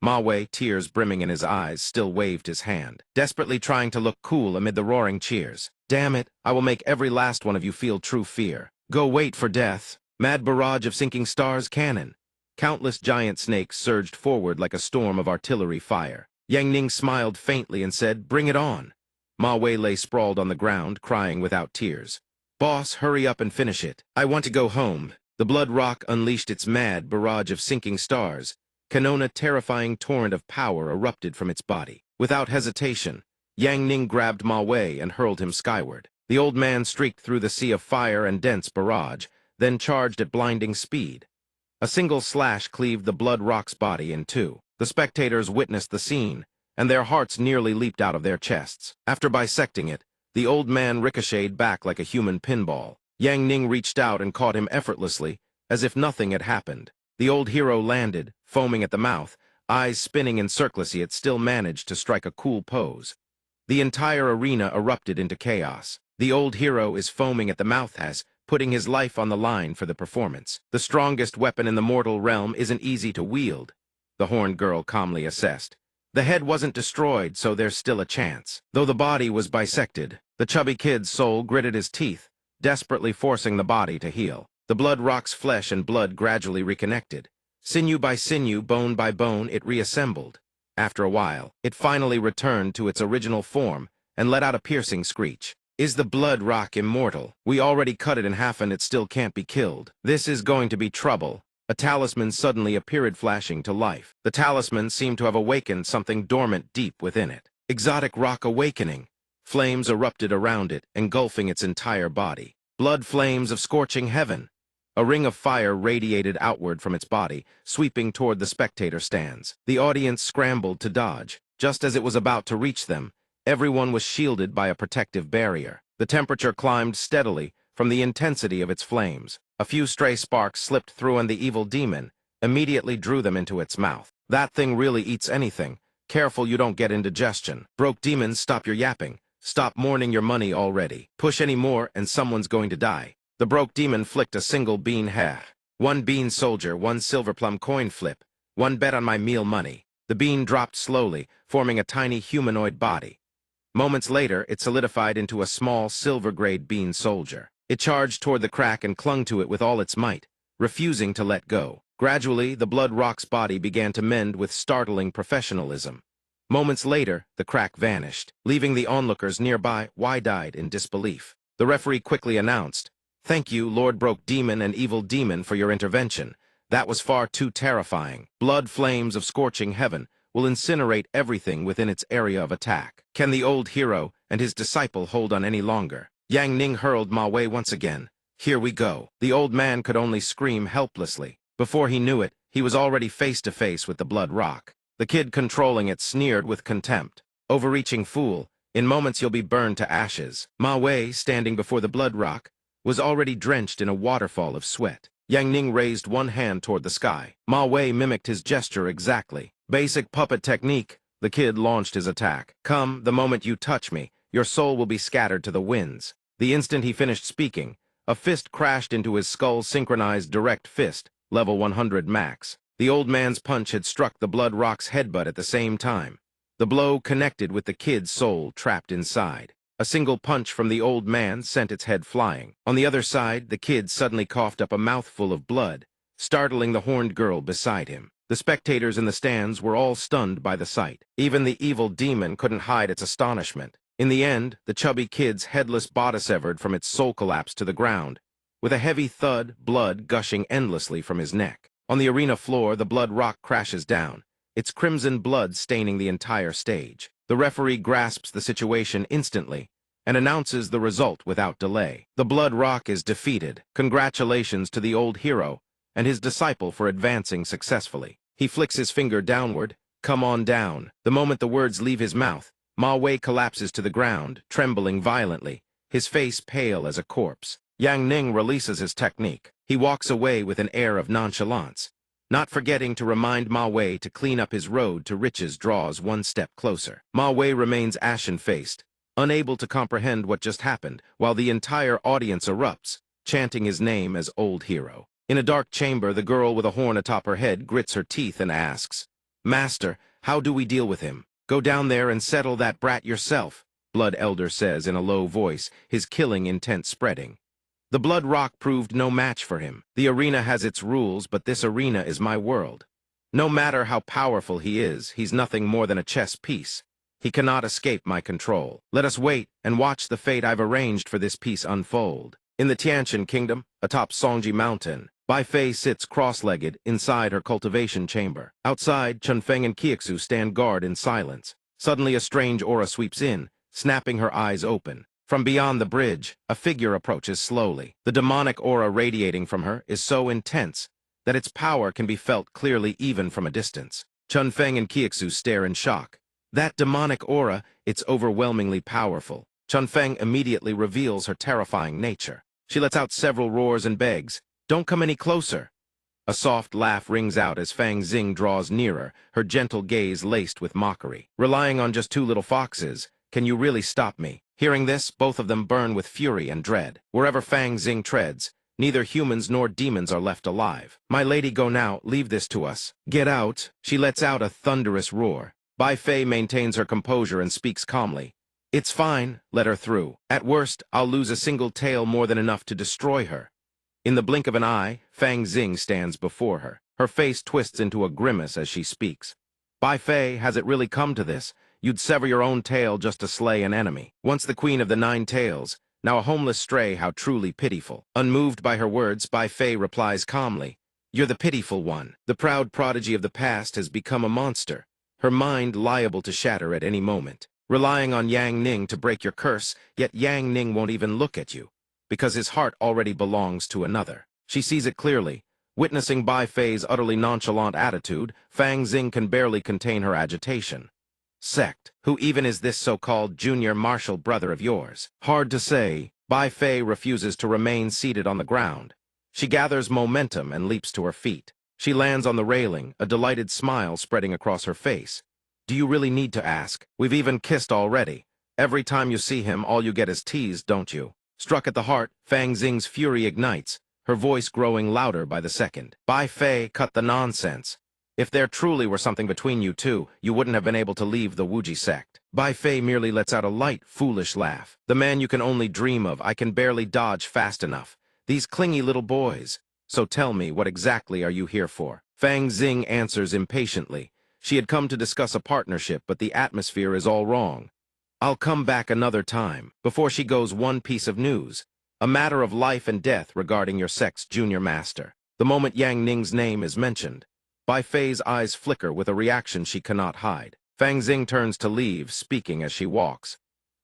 Ma Wei, tears brimming in his eyes, still waved his hand, desperately trying to look cool amid the roaring cheers. "Damn it, I will make every last one of you feel true fear. Go wait for death." Mad barrage of sinking stars cannon. Countless giant snakes surged forward like a storm of artillery fire. Yang Ning smiled faintly and said, "Bring it on." Ma Wei lay sprawled on the ground, crying without tears. "Boss, hurry up and finish it. I want to go home." The blood rock unleashed its mad barrage of sinking stars. A terrifying torrent of power erupted from its body. Without hesitation, Yang Ning grabbed Ma Wei and hurled him skyward. The old man streaked through the sea of fire and dense barrage, then charged at blinding speed. A single slash cleaved the blood rock's body in 2. The spectators witnessed the scene, and their hearts nearly leaped out of their chests. After bisecting it, the old man ricocheted back like a human pinball. Yang Ning reached out and caught him effortlessly, as if nothing had happened. The old hero landed, foaming at the mouth, eyes spinning in circles, yet still managed to strike a cool pose. The entire arena erupted into chaos. The old hero is foaming at the mouth as, putting his life on the line for the performance. The strongest weapon in the mortal realm isn't easy to wield, the horned girl calmly assessed. The head wasn't destroyed, so there's still a chance. Though the body was bisected, the chubby kid's soul gritted his teeth, desperately forcing the body to heal. The blood rock's flesh and blood gradually reconnected. Sinew by sinew, bone by bone, it reassembled. After a while, it finally returned to its original form and let out a piercing screech. "Is the blood rock immortal? We already cut it in half and it still can't be killed. This is going to be trouble." A talisman suddenly appeared, flashing to life. The talisman seemed to have awakened something dormant deep within it. Exotic rock awakening. Flames erupted around it, engulfing its entire body. Blood flames of scorching heaven. A ring of fire radiated outward from its body, sweeping toward the spectator stands. The audience scrambled to dodge. Just as it was about to reach them, everyone was shielded by a protective barrier. The temperature climbed steadily from the intensity of its flames. A few stray sparks slipped through and the evil demon immediately drew them into its mouth. "That thing really eats anything. Careful you don't get indigestion. Broke demons, stop your yapping. Stop mourning your money already. Push any more and someone's going to die." The broke demon flicked a single bean hair. 1 bean soldier, 1 silver plum coin flip, 1 bet on my meal money. The bean dropped slowly, forming a tiny humanoid body. Moments later, it solidified into a small silver-grade bean soldier. It charged toward the crack and clung to it with all its might, refusing to let go. Gradually, the blood rock's body began to mend with startling professionalism. Moments later, the crack vanished, leaving the onlookers nearby wide-eyed in disbelief. The referee quickly announced, "Thank you, Lord Broke Demon and Evil Demon, for your intervention. That was far too terrifying. Blood flames of scorching heaven will incinerate everything within its area of attack. Can the old hero and his disciple hold on any longer?" Yang Ning hurled Ma Wei once again. "Here we go." The old man could only scream helplessly. Before he knew it, he was already face to face with the blood rock. The kid controlling it sneered with contempt. "Overreaching fool, in moments you'll be burned to ashes." Ma Wei, standing before the blood rock, was already drenched in a waterfall of sweat. Yang Ning raised one hand toward the sky. Ma Wei mimicked his gesture exactly. Basic puppet technique. The kid launched his attack. "Come, the moment you touch me, your soul will be scattered to the winds." The instant he finished speaking, a fist crashed into his skull-synchronized direct fist, level 100 max. The old man's punch had struck the blood rock's headbutt at the same time. The blow connected with the kid's soul trapped inside. A single punch from the old man sent its head flying. On the other side, the kid suddenly coughed up a mouthful of blood, startling the horned girl beside him. The spectators in the stands were all stunned by the sight. Even the evil demon couldn't hide its astonishment. In the end, the chubby kid's headless body severed from its soul collapsed to the ground, with a heavy thud, blood gushing endlessly from his neck. On the arena floor, the blood rock crashes down, its crimson blood staining the entire stage. The referee grasps the situation instantly and announces the result without delay. The blood rock is defeated. Congratulations to the old hero and his disciple for advancing successfully. He flicks his finger downward. "Come on down." The moment the words leave his mouth, Ma Wei collapses to the ground, trembling violently, his face pale as a corpse. Yang Ning releases his technique. He walks away with an air of nonchalance, not forgetting to remind Ma Wei to clean up his road to riches draws one step closer. Ma Wei remains ashen-faced, unable to comprehend what just happened, while the entire audience erupts, chanting his name as old hero. In a dark chamber, the girl with a horn atop her head grits her teeth and asks, "Master, how do we deal with him?" "Go down there and settle that brat yourself," Blood Elder says in a low voice, his killing intent spreading. The blood rock proved no match for him. "The arena has its rules, but this arena is my world. No matter how powerful he is, he's nothing more than a chess piece. He cannot escape my control. Let us wait and watch the fate I've arranged for this piece unfold." In the Tiantian Kingdom, atop Songji Mountain, Bai Fei sits cross-legged inside her cultivation chamber. Outside, Chunfeng and Kiexu stand guard in silence. Suddenly a strange aura sweeps in, snapping her eyes open. From beyond the bridge, a figure approaches slowly. The demonic aura radiating from her is so intense that its power can be felt clearly even from a distance. Chunfeng and Kiexu stare in shock. That demonic aura, it's overwhelmingly powerful. Chunfeng immediately reveals her terrifying nature. She lets out several roars and begs, "Don't come any closer." A soft laugh rings out as Fang Xing draws nearer, her gentle gaze laced with mockery. "Relying on just 2 little foxes, can you really stop me?" Hearing this, both of them burn with fury and dread. Wherever Fang Xing treads, neither humans nor demons are left alive. "My lady, go now, leave this to us." "Get out." She lets out a thunderous roar. Bai Fei maintains her composure and speaks calmly. "It's fine, let her through. At worst, I'll lose a single tail more than enough to destroy her." In the blink of an eye, Fang Xing stands before her. Her face twists into a grimace as she speaks. "Bai Fei, has it really come to this? You'd sever your own tail just to slay an enemy. Once the queen of the 9 tails, now a homeless stray, how truly pitiful." Unmoved by her words, Bai Fei replies calmly, "You're the pitiful one. The proud prodigy of the past has become a monster, her mind liable to shatter at any moment. Relying on Yang Ning to break your curse, yet Yang Ning won't even look at you, because his heart already belongs to another." She sees it clearly. Witnessing Bai Fei's utterly nonchalant attitude, Fang Xing can barely contain her agitation. "Sect, who even is this so-called junior martial brother of yours?" Hard to say. Bai Fei refuses to remain seated on the ground. She gathers momentum and leaps to her feet. She lands on the railing, a delighted smile spreading across her face. "Do you really need to ask? We've even kissed already. Every time you see him, all you get is teased, don't you?" Struck at the heart, Fang Xing's fury ignites. her voice growing louder by the second. Bai Fei, cut the nonsense. If there truly were something between you two, you wouldn't have been able to leave the Wuji sect. Bai Fei merely lets out a light, foolish laugh. The man you can only dream of, I can barely dodge fast enough. These clingy little boys. So tell me, what exactly are you here for? Fang Xing answers impatiently. She had come to discuss a partnership, but the atmosphere is all wrong. I'll come back another time. Before she goes, one piece of news. A matter of life and death regarding your sect's junior master. The moment Yang Ning's name is mentioned, Bai Fei's eyes flicker with a reaction she cannot hide. Fang Xing turns to leave, speaking as she walks.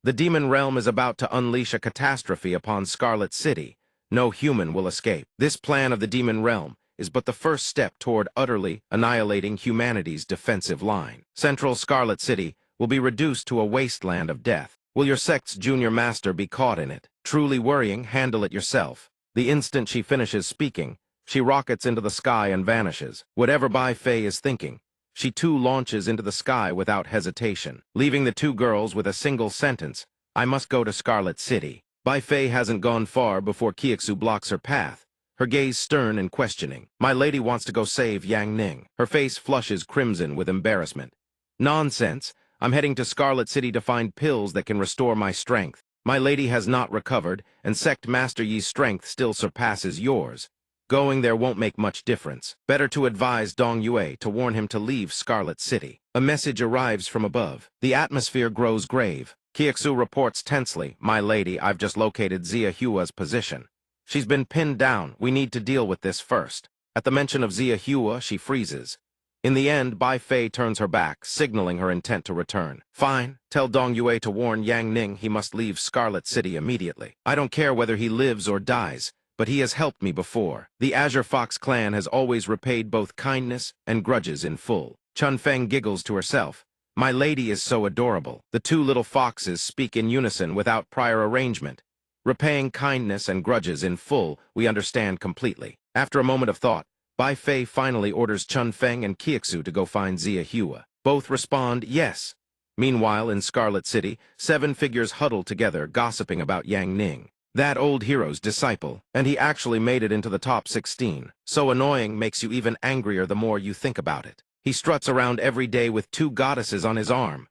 The demon realm is about to unleash a catastrophe upon Scarlet City. No human will escape. This plan of the demon realm is but the first step toward utterly annihilating humanity's defensive line. Central Scarlet City will be reduced to a wasteland of death. Will your sect's junior master be caught in it? Truly worrying, handle it yourself. The instant she finishes speaking, she rockets into the sky and vanishes. Whatever Bai Fei is thinking, she too launches into the sky without hesitation, leaving the two girls with a single sentence: I must go to Scarlet City. Bai Fei hasn't gone far before Kiexu blocks her path, her gaze stern and questioning. My lady wants to go save Yang Ning. Her face flushes crimson with embarrassment. Nonsense. I'm heading to Scarlet City to find pills that can restore my strength. My lady has not recovered, and Sect Master Yi's strength still surpasses yours. Going there won't make much difference. Better to advise Dong Yue to warn him to leave Scarlet City. A message arrives from above. The atmosphere grows grave. Kiexu reports tensely, My lady, I've just located Xia Hua's position. She's been pinned down. We need to deal with this first. At the mention of Xia Hua, she freezes. In the end, Bai Fei turns her back, signaling her intent to return. Fine, tell Dong Yue to warn Yang Ning he must leave Scarlet City immediately. I don't care whether he lives or dies, but he has helped me before. The Azure Fox clan has always repaid both kindness and grudges in full. Chun Feng giggles to herself. My lady is so adorable. The two little foxes speak in unison without prior arrangement. Repaying kindness and grudges in full, we understand completely. After a moment of thought, Bai Fei finally orders Chun Feng and Kiexu to go find Xia Hua. Both respond, yes. Meanwhile, in Scarlet City, 7 figures huddle together, gossiping about Yang Ning. That old hero's disciple, and he actually made it into the top 16. So annoying, makes you even angrier the more you think about it. He struts around every day with 2 goddesses on his arm.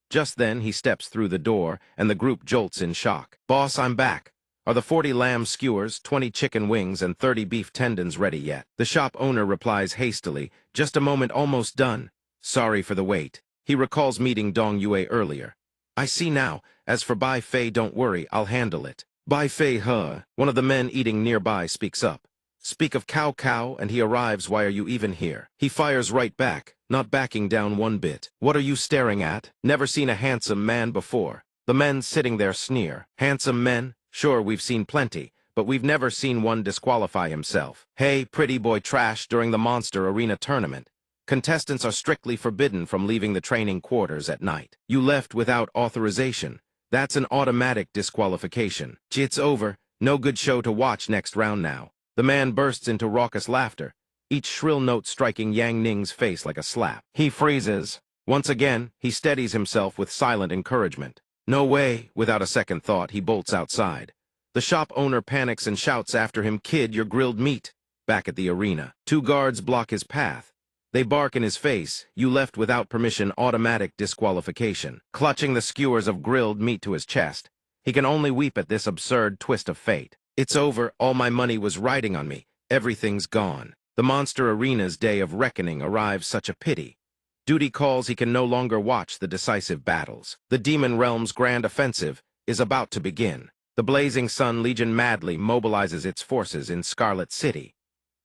Just then, he steps through the door, and the group jolts in shock. Boss, I'm back. Are the 40 lamb skewers, 20 chicken wings, and 30 beef tendons ready yet? The shop owner replies hastily, just a moment, almost done. Sorry for the wait. He recalls meeting Dong Yue earlier. I see now. As for Bai Fei, don't worry, I'll handle it. Bai Fei, one of the men eating nearby speaks up. Speak of Cao, and he arrives, why are you even here? He fires right back, not backing down one bit. What are you staring at? Never seen a handsome man before. The men sitting there sneer. Handsome men? Sure, we've seen plenty, but we've never seen one disqualify himself. Hey, pretty boy trash during the Monster Arena tournament. Contestants are strictly forbidden from leaving the training quarters at night. You left without authorization. That's an automatic disqualification. It's over. No good show to watch next round now. The man bursts into raucous laughter, each shrill note striking Yang Ning's face like a slap. He freezes. Once again, he steadies himself with silent encouragement. No way. Without a second thought, he bolts outside. The shop owner panics and shouts after him, Kid, your grilled meat. Back at the arena, 2 guards block his path. They bark in his face, you left without permission, automatic disqualification. Clutching the skewers of grilled meat to his chest, he can only weep at this absurd twist of fate. It's over, all my money was riding on me. Everything's gone. The Monster Arena's day of reckoning arrives, such a pity. Duty calls, he can no longer watch the decisive battles. The Demon Realm's grand offensive is about to begin. The Blazing Sun Legion madly mobilizes its forces in Scarlet City.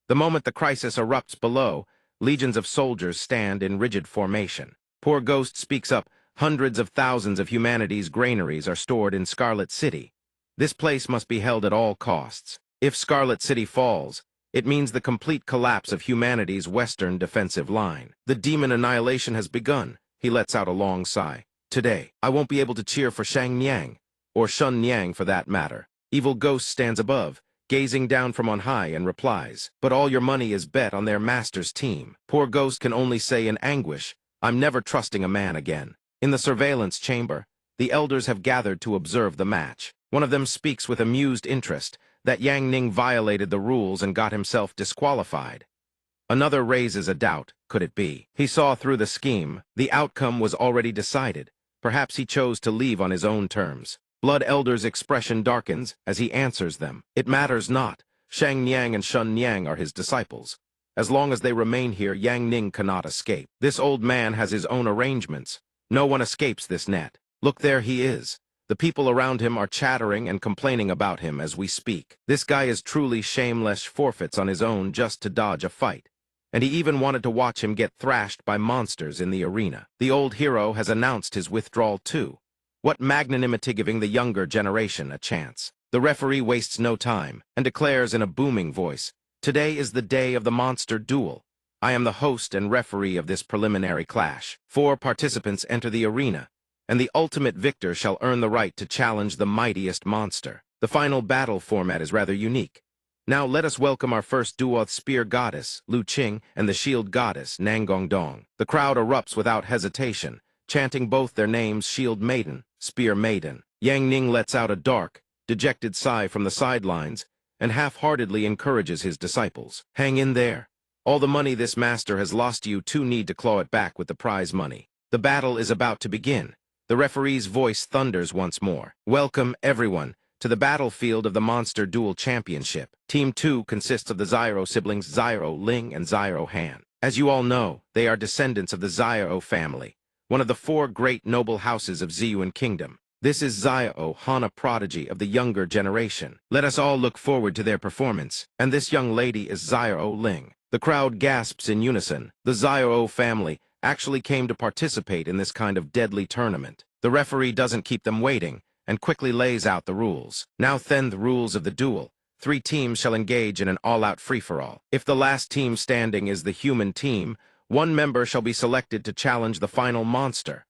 The moment the crisis erupts below, legions of soldiers stand in rigid formation. Poor Ghost speaks up, hundreds of thousands of humanity's granaries are stored in Scarlet City. This place must be held at all costs. If Scarlet City falls, it means the complete collapse of humanity's western defensive line. The demon annihilation has begun. He lets out a long sigh. Today, I won't be able to cheer for Shang Niang, or Shun Niang for that matter. Evil Ghost stands above, gazing down from on high, and replies, but all your money is bet on their master's team. Poor Ghost can only say in anguish, I'm never trusting a man again. In the surveillance chamber, the elders have gathered to observe the match. One of them speaks with amused interest. that Yang Ning violated the rules and got himself disqualified. Another raises a doubt, could it be? He saw through the scheme, the outcome was already decided. Perhaps he chose to leave on his own terms. Blood Elder's expression darkens as he answers them. It matters not. Shang Niang and Shun Niang are his disciples. As long as they remain here, Yang Ning cannot escape. This old man has his own arrangements. No one escapes this net. Look, there he is. The people around him are chattering and complaining about him as we speak. This guy is truly shameless, forfeits on his own just to dodge a fight. And he even wanted to watch him get thrashed by monsters in the arena. The old hero has announced his withdrawal too. What magnanimity, giving the younger generation a chance. The referee wastes no time and declares in a booming voice, "Today is the day of the monster duel. I am the host and referee of this preliminary clash. 4 participants enter the arena, and the ultimate victor shall earn the right to challenge the mightiest monster." The final battle format is rather unique. Now let us welcome our first duo, Spear Goddess, Lu Qing, and the Shield Goddess, Nangong Dong. The crowd erupts without hesitation, chanting both their names, Shield Maiden, Spear Maiden. Yang Ning lets out a dark, dejected sigh from the sidelines and half-heartedly encourages his disciples. Hang in there. All the money this master has lost you two need to claw it back with the prize money. The battle is about to begin. The referee's voice thunders once more. Welcome, everyone, to the battlefield of the Monster Duel Championship. Team 2 consists of the Zyro siblings Zyro Ling and Zyro Han. As you all know, they are descendants of the Zyro family, one of the 4 great noble houses of Ziyuan Kingdom. This is Zyro Han, a prodigy of the younger generation. Let us all look forward to their performance. And this young lady is Zyro Ling. The crowd gasps in unison. The Zyro family actually came to participate in this kind of deadly tournament. The referee doesn't keep them waiting and quickly lays out the rules. Now then, the rules of the duel. 3 teams shall engage in an all-out free-for-all. If the last team standing is the human team, 1 member shall be selected to challenge the final monster.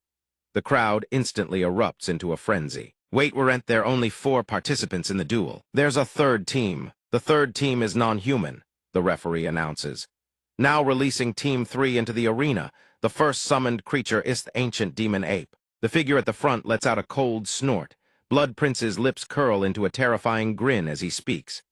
The crowd instantly erupts into a frenzy. Wait, weren't there only 4 participants in the duel? There's a 3rd team. The 3rd team is non-human, the referee announces. Now releasing Team 3 into the arena, the first summoned creature is the ancient demon ape. The figure at the front lets out a cold snort. Blood Prince's lips curl into a terrifying grin as he speaks.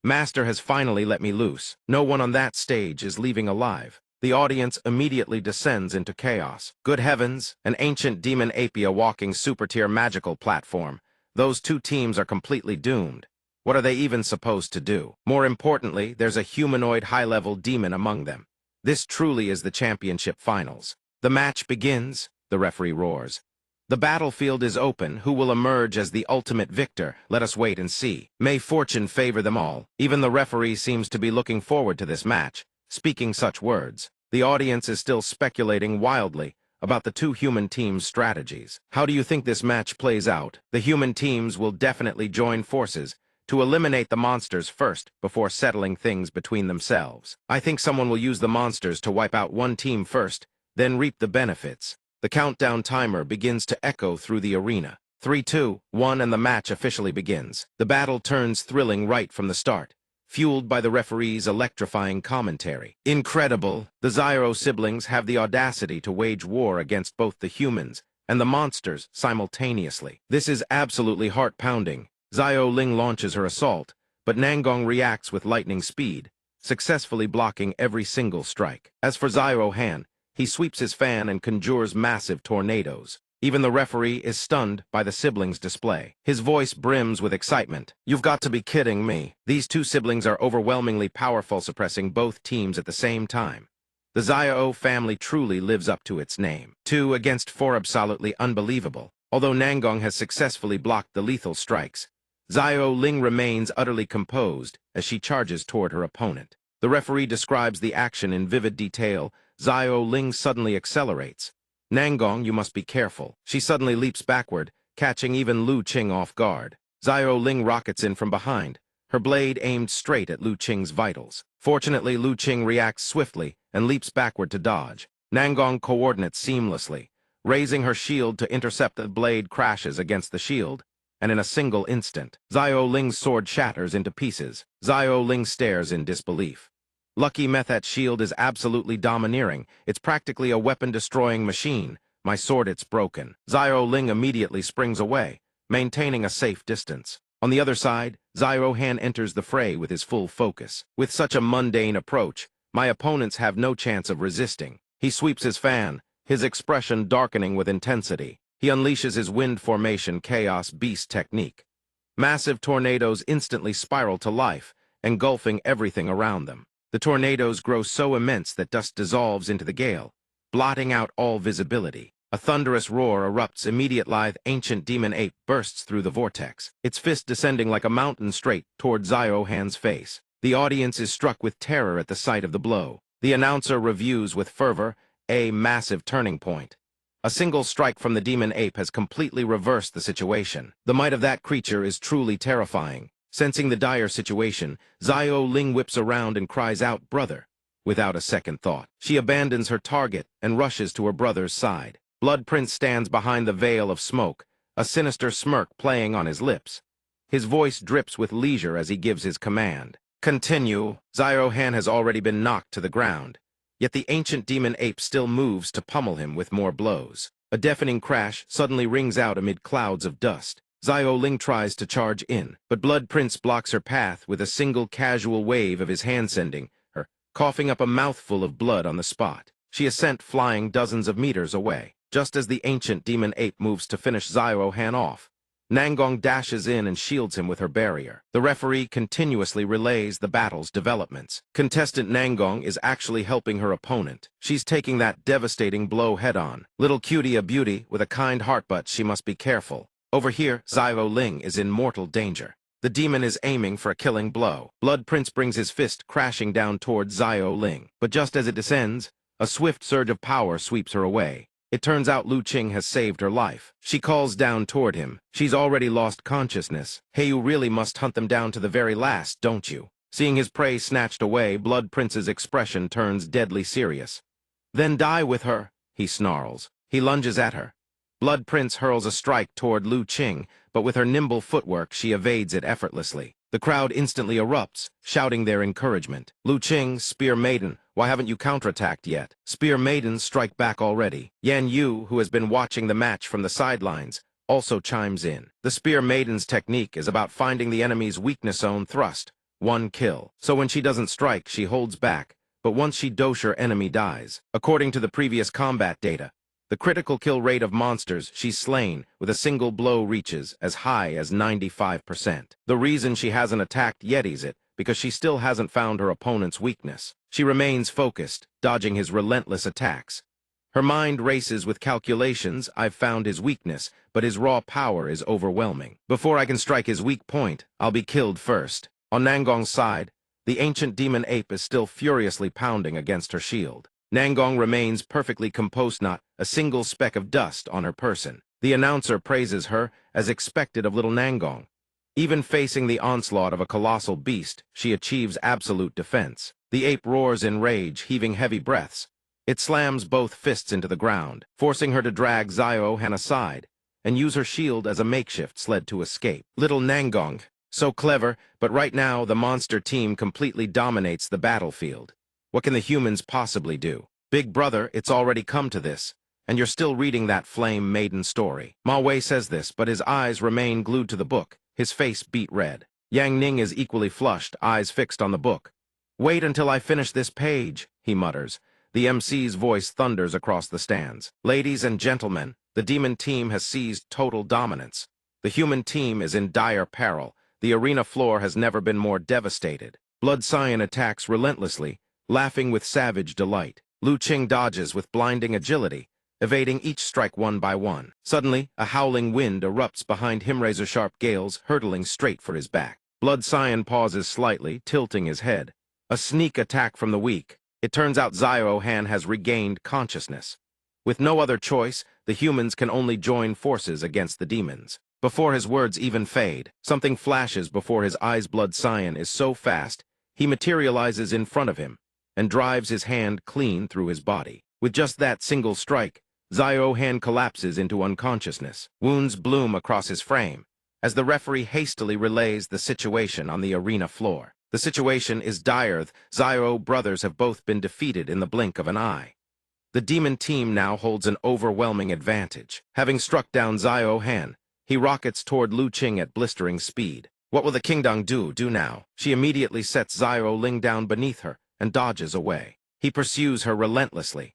Master has finally let me loose. No one on that stage is leaving alive. The audience immediately descends into chaos. Good heavens, an ancient demon apia walking super-tier magical platform. Those 2 teams are completely doomed. What are they even supposed to do? More importantly, there's a humanoid high-level demon among them. This truly is the championship finals. The match begins, the referee roars. The battlefield is open. Who will emerge as the ultimate victor? Let us wait and see. May fortune favor them all. Even the referee seems to be looking forward to this match, speaking such words. The audience is still speculating wildly about the 2 human teams' strategies. How do you think this match plays out? The human teams will definitely join forces to eliminate the monsters first before settling things between themselves. I think someone will use the monsters to wipe out one team first, then reap the benefits. The countdown timer begins to echo through the arena. 3, 2, 1, and the match officially begins. The battle turns thrilling right from the start, fueled by the referee's electrifying commentary. Incredible! The Zyro siblings have the audacity to wage war against both the humans and the monsters simultaneously. This is absolutely heart-pounding. Zyro Ling launches her assault, but Nangong reacts with lightning speed, successfully blocking every single strike. As for Zyro Han, he sweeps his fan and conjures massive tornadoes. Even the referee is stunned by the siblings' display. His voice brims with excitement. You've got to be kidding me. These 2 siblings are overwhelmingly powerful, suppressing both teams at the same time. The Zyro family truly lives up to its name. 2 against 4, absolutely unbelievable. Although Nangong has successfully blocked the lethal strikes, Zyro Ling remains utterly composed as she charges toward her opponent. The referee describes the action in vivid detail. Zyro Ling suddenly accelerates. Nangong, you must be careful. She suddenly leaps backward, catching even Lu Qing off guard. Zyro Ling rockets in from behind, her blade aimed straight at Lu Qing's vitals. Fortunately, Lu Qing reacts swiftly and leaps backward to dodge. Nangong coordinates seamlessly. Raising her shield to intercept, the blade crashes against the shield, and in a single instant, Zyro Ling's sword shatters into pieces. Zyro Ling stares in disbelief. Lucky Methat's shield is absolutely domineering. It's practically a weapon-destroying machine. My sword, it's broken. Zyro Ling immediately springs away, maintaining a safe distance. On the other side, Zyro Han enters the fray with his full focus. With such a mundane approach, my opponents have no chance of resisting. He sweeps his fan, his expression darkening with intensity. He unleashes his wind formation chaos beast technique. Massive tornadoes instantly spiral to life, engulfing everything around them. The tornadoes grow so immense that dust dissolves into the gale, blotting out all visibility. A thunderous roar erupts. Immediate lithe ancient demon ape bursts through the vortex, its fist descending like a mountain straight toward Zyro Han's face. The audience is struck with terror at the sight of the blow. The announcer reviews with fervor, a massive turning point. A single strike from the demon ape has completely reversed the situation. The might of that creature is truly terrifying. Sensing the dire situation, Zyro Ling whips around and cries out, "Brother!" Without a second thought. She abandons her target and rushes to her brother's side. Blood Prince stands behind the veil of smoke, a sinister smirk playing on his lips. His voice drips with leisure as he gives his command. Continue. Zyro Han has already been knocked to the ground, yet the ancient demon ape still moves to pummel him with more blows. A deafening crash suddenly rings out amid clouds of dust. Zyro Ling tries to charge in, but Blood Prince blocks her path with a single casual wave of his hand, sending her coughing up a mouthful of blood on the spot. She is sent flying dozens of meters away. Just as the ancient demon ape moves to finish Zyro Han off, Nangong dashes in and shields him with her barrier. The referee continuously relays the battle's developments. Contestant Nangong is actually helping her opponent. She's taking that devastating blow head-on. Little cutie a beauty with a kind heart, but she must be careful. Over here, Zyro Ling is in mortal danger. The demon is aiming for a killing blow. Blood Prince brings his fist crashing down toward Zyro Ling, but just as it descends, a swift surge of power sweeps her away. It turns out Lu Qing has saved her life. She calls down toward him. She's already lost consciousness. Hey, you really must hunt them down to the very last, don't you? Seeing his prey snatched away, Blood Prince's expression turns deadly serious. Then die with her, he snarls. He lunges at her. Blood Prince hurls a strike toward Lu Qing, but with her nimble footwork, she evades it effortlessly. The crowd instantly erupts, shouting their encouragement. Lu Qing, Spear Maiden, why haven't you counterattacked yet? Spear Maidens strike back already. Yan Yu, who has been watching the match from the sidelines, also chimes in. The Spear Maiden's technique is about finding the enemy's weakness zone thrust. One kill. So when she doesn't strike, she holds back, but once she does, her enemy dies. According to the previous combat data, the critical kill rate of monsters she's slain with a single blow reaches as high as 95%. The reason she hasn't attacked yet is because she still hasn't found her opponent's weakness. She remains focused, dodging his relentless attacks. Her mind races with calculations. I've found his weakness, but his raw power is overwhelming. Before I can strike his weak point, I'll be killed first. On Nangong's side, the ancient demon ape is still furiously pounding against her shield. Nangong remains perfectly composed, not a single speck of dust on her person. The announcer praises her, as expected of little Nangong. Even facing the onslaught of a colossal beast, she achieves absolute defense. The ape roars in rage, heaving heavy breaths. It slams both fists into the ground, forcing her to drag Zyro Han aside and use her shield as a makeshift sled to escape. Little Nangong, so clever, but right now the monster team completely dominates the battlefield. What can the humans possibly do? Big brother, it's already come to this, and you're still reading that Flame Maiden story. Ma Wei says this, but his eyes remain glued to the book, his face beet red. Yang Ning is equally flushed, eyes fixed on the book. Wait until I finish this page, he mutters. The MC's voice thunders across the stands. Ladies and gentlemen, the demon team has seized total dominance. The human team is in dire peril. The arena floor has never been more devastated. Blood Cyan attacks relentlessly, laughing with savage delight. Lu Qing dodges with blinding agility, evading each strike one by one. Suddenly, a howling wind erupts behind him, razor-sharp gales hurtling straight for his back. Blood Cyan pauses slightly, tilting his head. A sneak attack from the weak. It turns out Zyro Han has regained consciousness. With no other choice, the humans can only join forces against the demons. Before his words even fade, something flashes before his eyes. Blood Cyan is so fast, he materializes in front of him and drives his hand clean through his body. With just that single strike, Zyro Han collapses into unconsciousness. Wounds bloom across his frame as the referee hastily relays the situation on the arena floor. The situation is dire. Zyro brothers have both been defeated in the blink of an eye. The demon team now holds an overwhelming advantage. Having struck down Zyro Han, He rockets toward Lu Qing at blistering speed. What will the Kingdong do now? She immediately sets Xiao Ling down beneath her and dodges away. He pursues her relentlessly.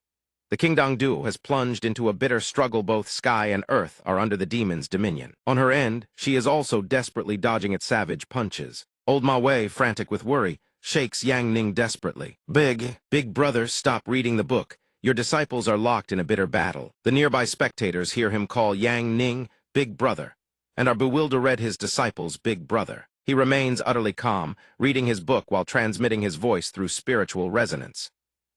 The Kingdong duo has plunged into a bitter struggle. Both sky and earth are under the demon's dominion. On her end, she is also desperately dodging its savage punches. Old Ma Wei, frantic with worry, shakes Yang Ning desperately. Big brother, stop reading the book. Your disciples are locked in a bitter battle. The nearby spectators hear him call Yang Ning Big Brother, and are bewildered at his disciples' Big Brother. He remains utterly calm, reading his book while transmitting his voice through spiritual resonance.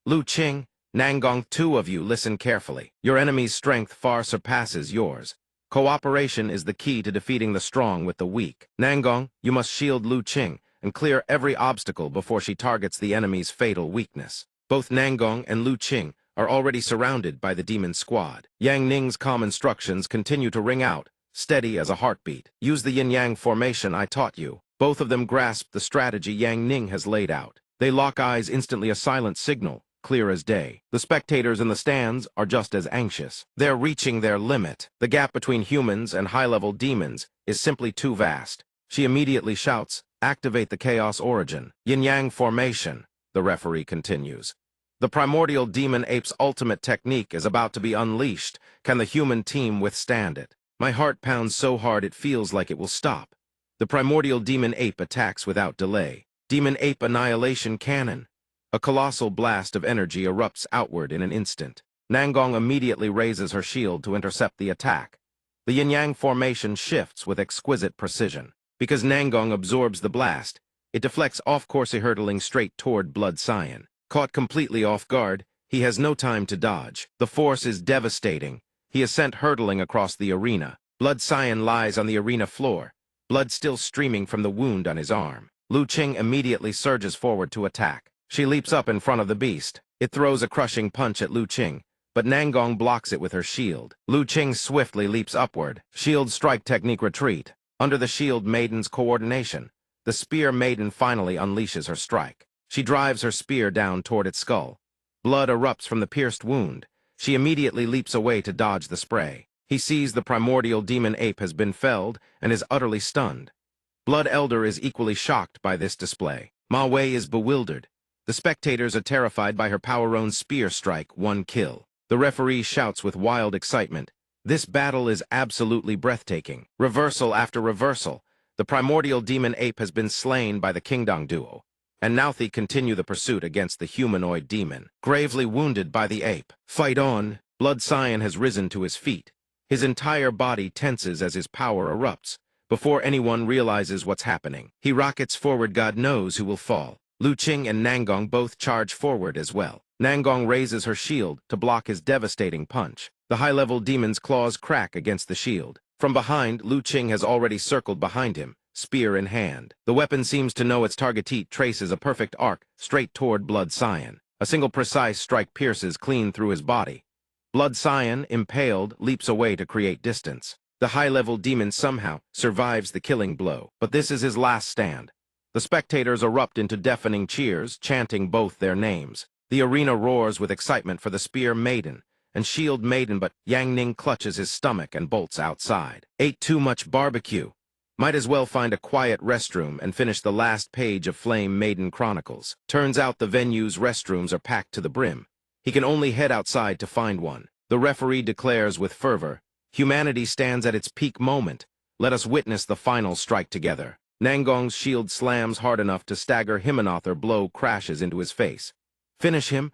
Lu Qing, Nangong, two of you listen carefully. Your enemy's strength far surpasses yours. Cooperation is the key to defeating the strong with the weak. Nangong, you must shield Lu Qing and clear every obstacle before she targets the enemy's fatal weakness. Both Nangong and Lu Qing are already surrounded by the demon squad. Yang Ning's calm instructions continue to ring out, steady as a heartbeat. Use the yin-yang formation I taught you. Both of them grasp the strategy Yang Ning has laid out. They lock eyes, instantly a silent signal, clear as day. The spectators in the stands are just as anxious. They're reaching their limit. The gap between humans and high-level demons is simply too vast. She immediately shouts, activate the chaos origin. Yin-yang formation, the referee continues. The primordial demon ape's ultimate technique is about to be unleashed. Can the human team withstand it? My heart pounds so hard it feels like it will stop. The primordial demon ape attacks without delay. Demon ape annihilation cannon. A colossal blast of energy erupts outward in an instant. Nangong immediately raises her shield to intercept the attack. The yin-yang formation shifts with exquisite precision. Because Nangong absorbs the blast, it deflects off-course, hurtling straight toward Blood Cyan. Caught completely off guard, he has no time to dodge. The force is devastating. He is sent hurtling across the arena. Blood Cyan lies on the arena floor, blood still streaming from the wound on his arm. Lu Qing immediately surges forward to attack. She leaps up in front of the beast. It throws a crushing punch at Lu Qing, but Nangong blocks it with her shield. Lu Qing swiftly leaps upward. Shield strike technique retreat. Under the shield maiden's coordination, the spear maiden finally unleashes her strike. She drives her spear down toward its skull. Blood erupts from the pierced wound. She immediately leaps away to dodge the spray. He sees the primordial demon ape has been felled and is utterly stunned. Blood Elder is equally shocked by this display. Ma Wei is bewildered. The spectators are terrified by her Macaroon spear strike, one kill. The referee shouts with wild excitement. This battle is absolutely breathtaking. Reversal after reversal. The primordial demon ape has been slain by the Kingdong duo, and now they continue the pursuit against the humanoid demon. Gravely wounded by the ape. Fight on. Blood Cyan has risen to his feet. His entire body tenses as his power erupts. Before anyone realizes what's happening, he rockets forward. God knows who will fall. Lu Qing and Nangong both charge forward as well. Nangong raises her shield to block his devastating punch. The high-level demon's claws crack against the shield. From behind, Lu Qing has already circled behind him, spear in hand. The weapon seems to know its target. It traces a perfect arc straight toward Blood Cyan. A single precise strike pierces clean through his body. Blood Cyan, impaled, leaps away to create distance. The high-level demon somehow survives the killing blow, but this is his last stand. The spectators erupt into deafening cheers, chanting both their names. The arena roars with excitement for the spear maiden and shield maiden, but Yang Ning clutches his stomach and bolts outside. Ate too much barbecue. Might as well find a quiet restroom and finish the last page of Flame Maiden Chronicles. Turns out the venue's restrooms are packed to the brim. He can only head outside to find one. The referee declares with fervor, humanity stands at its peak moment. Let us witness the final strike together. Nangong's shield slams hard enough to stagger him. Another blow crashes into his face. Finish him,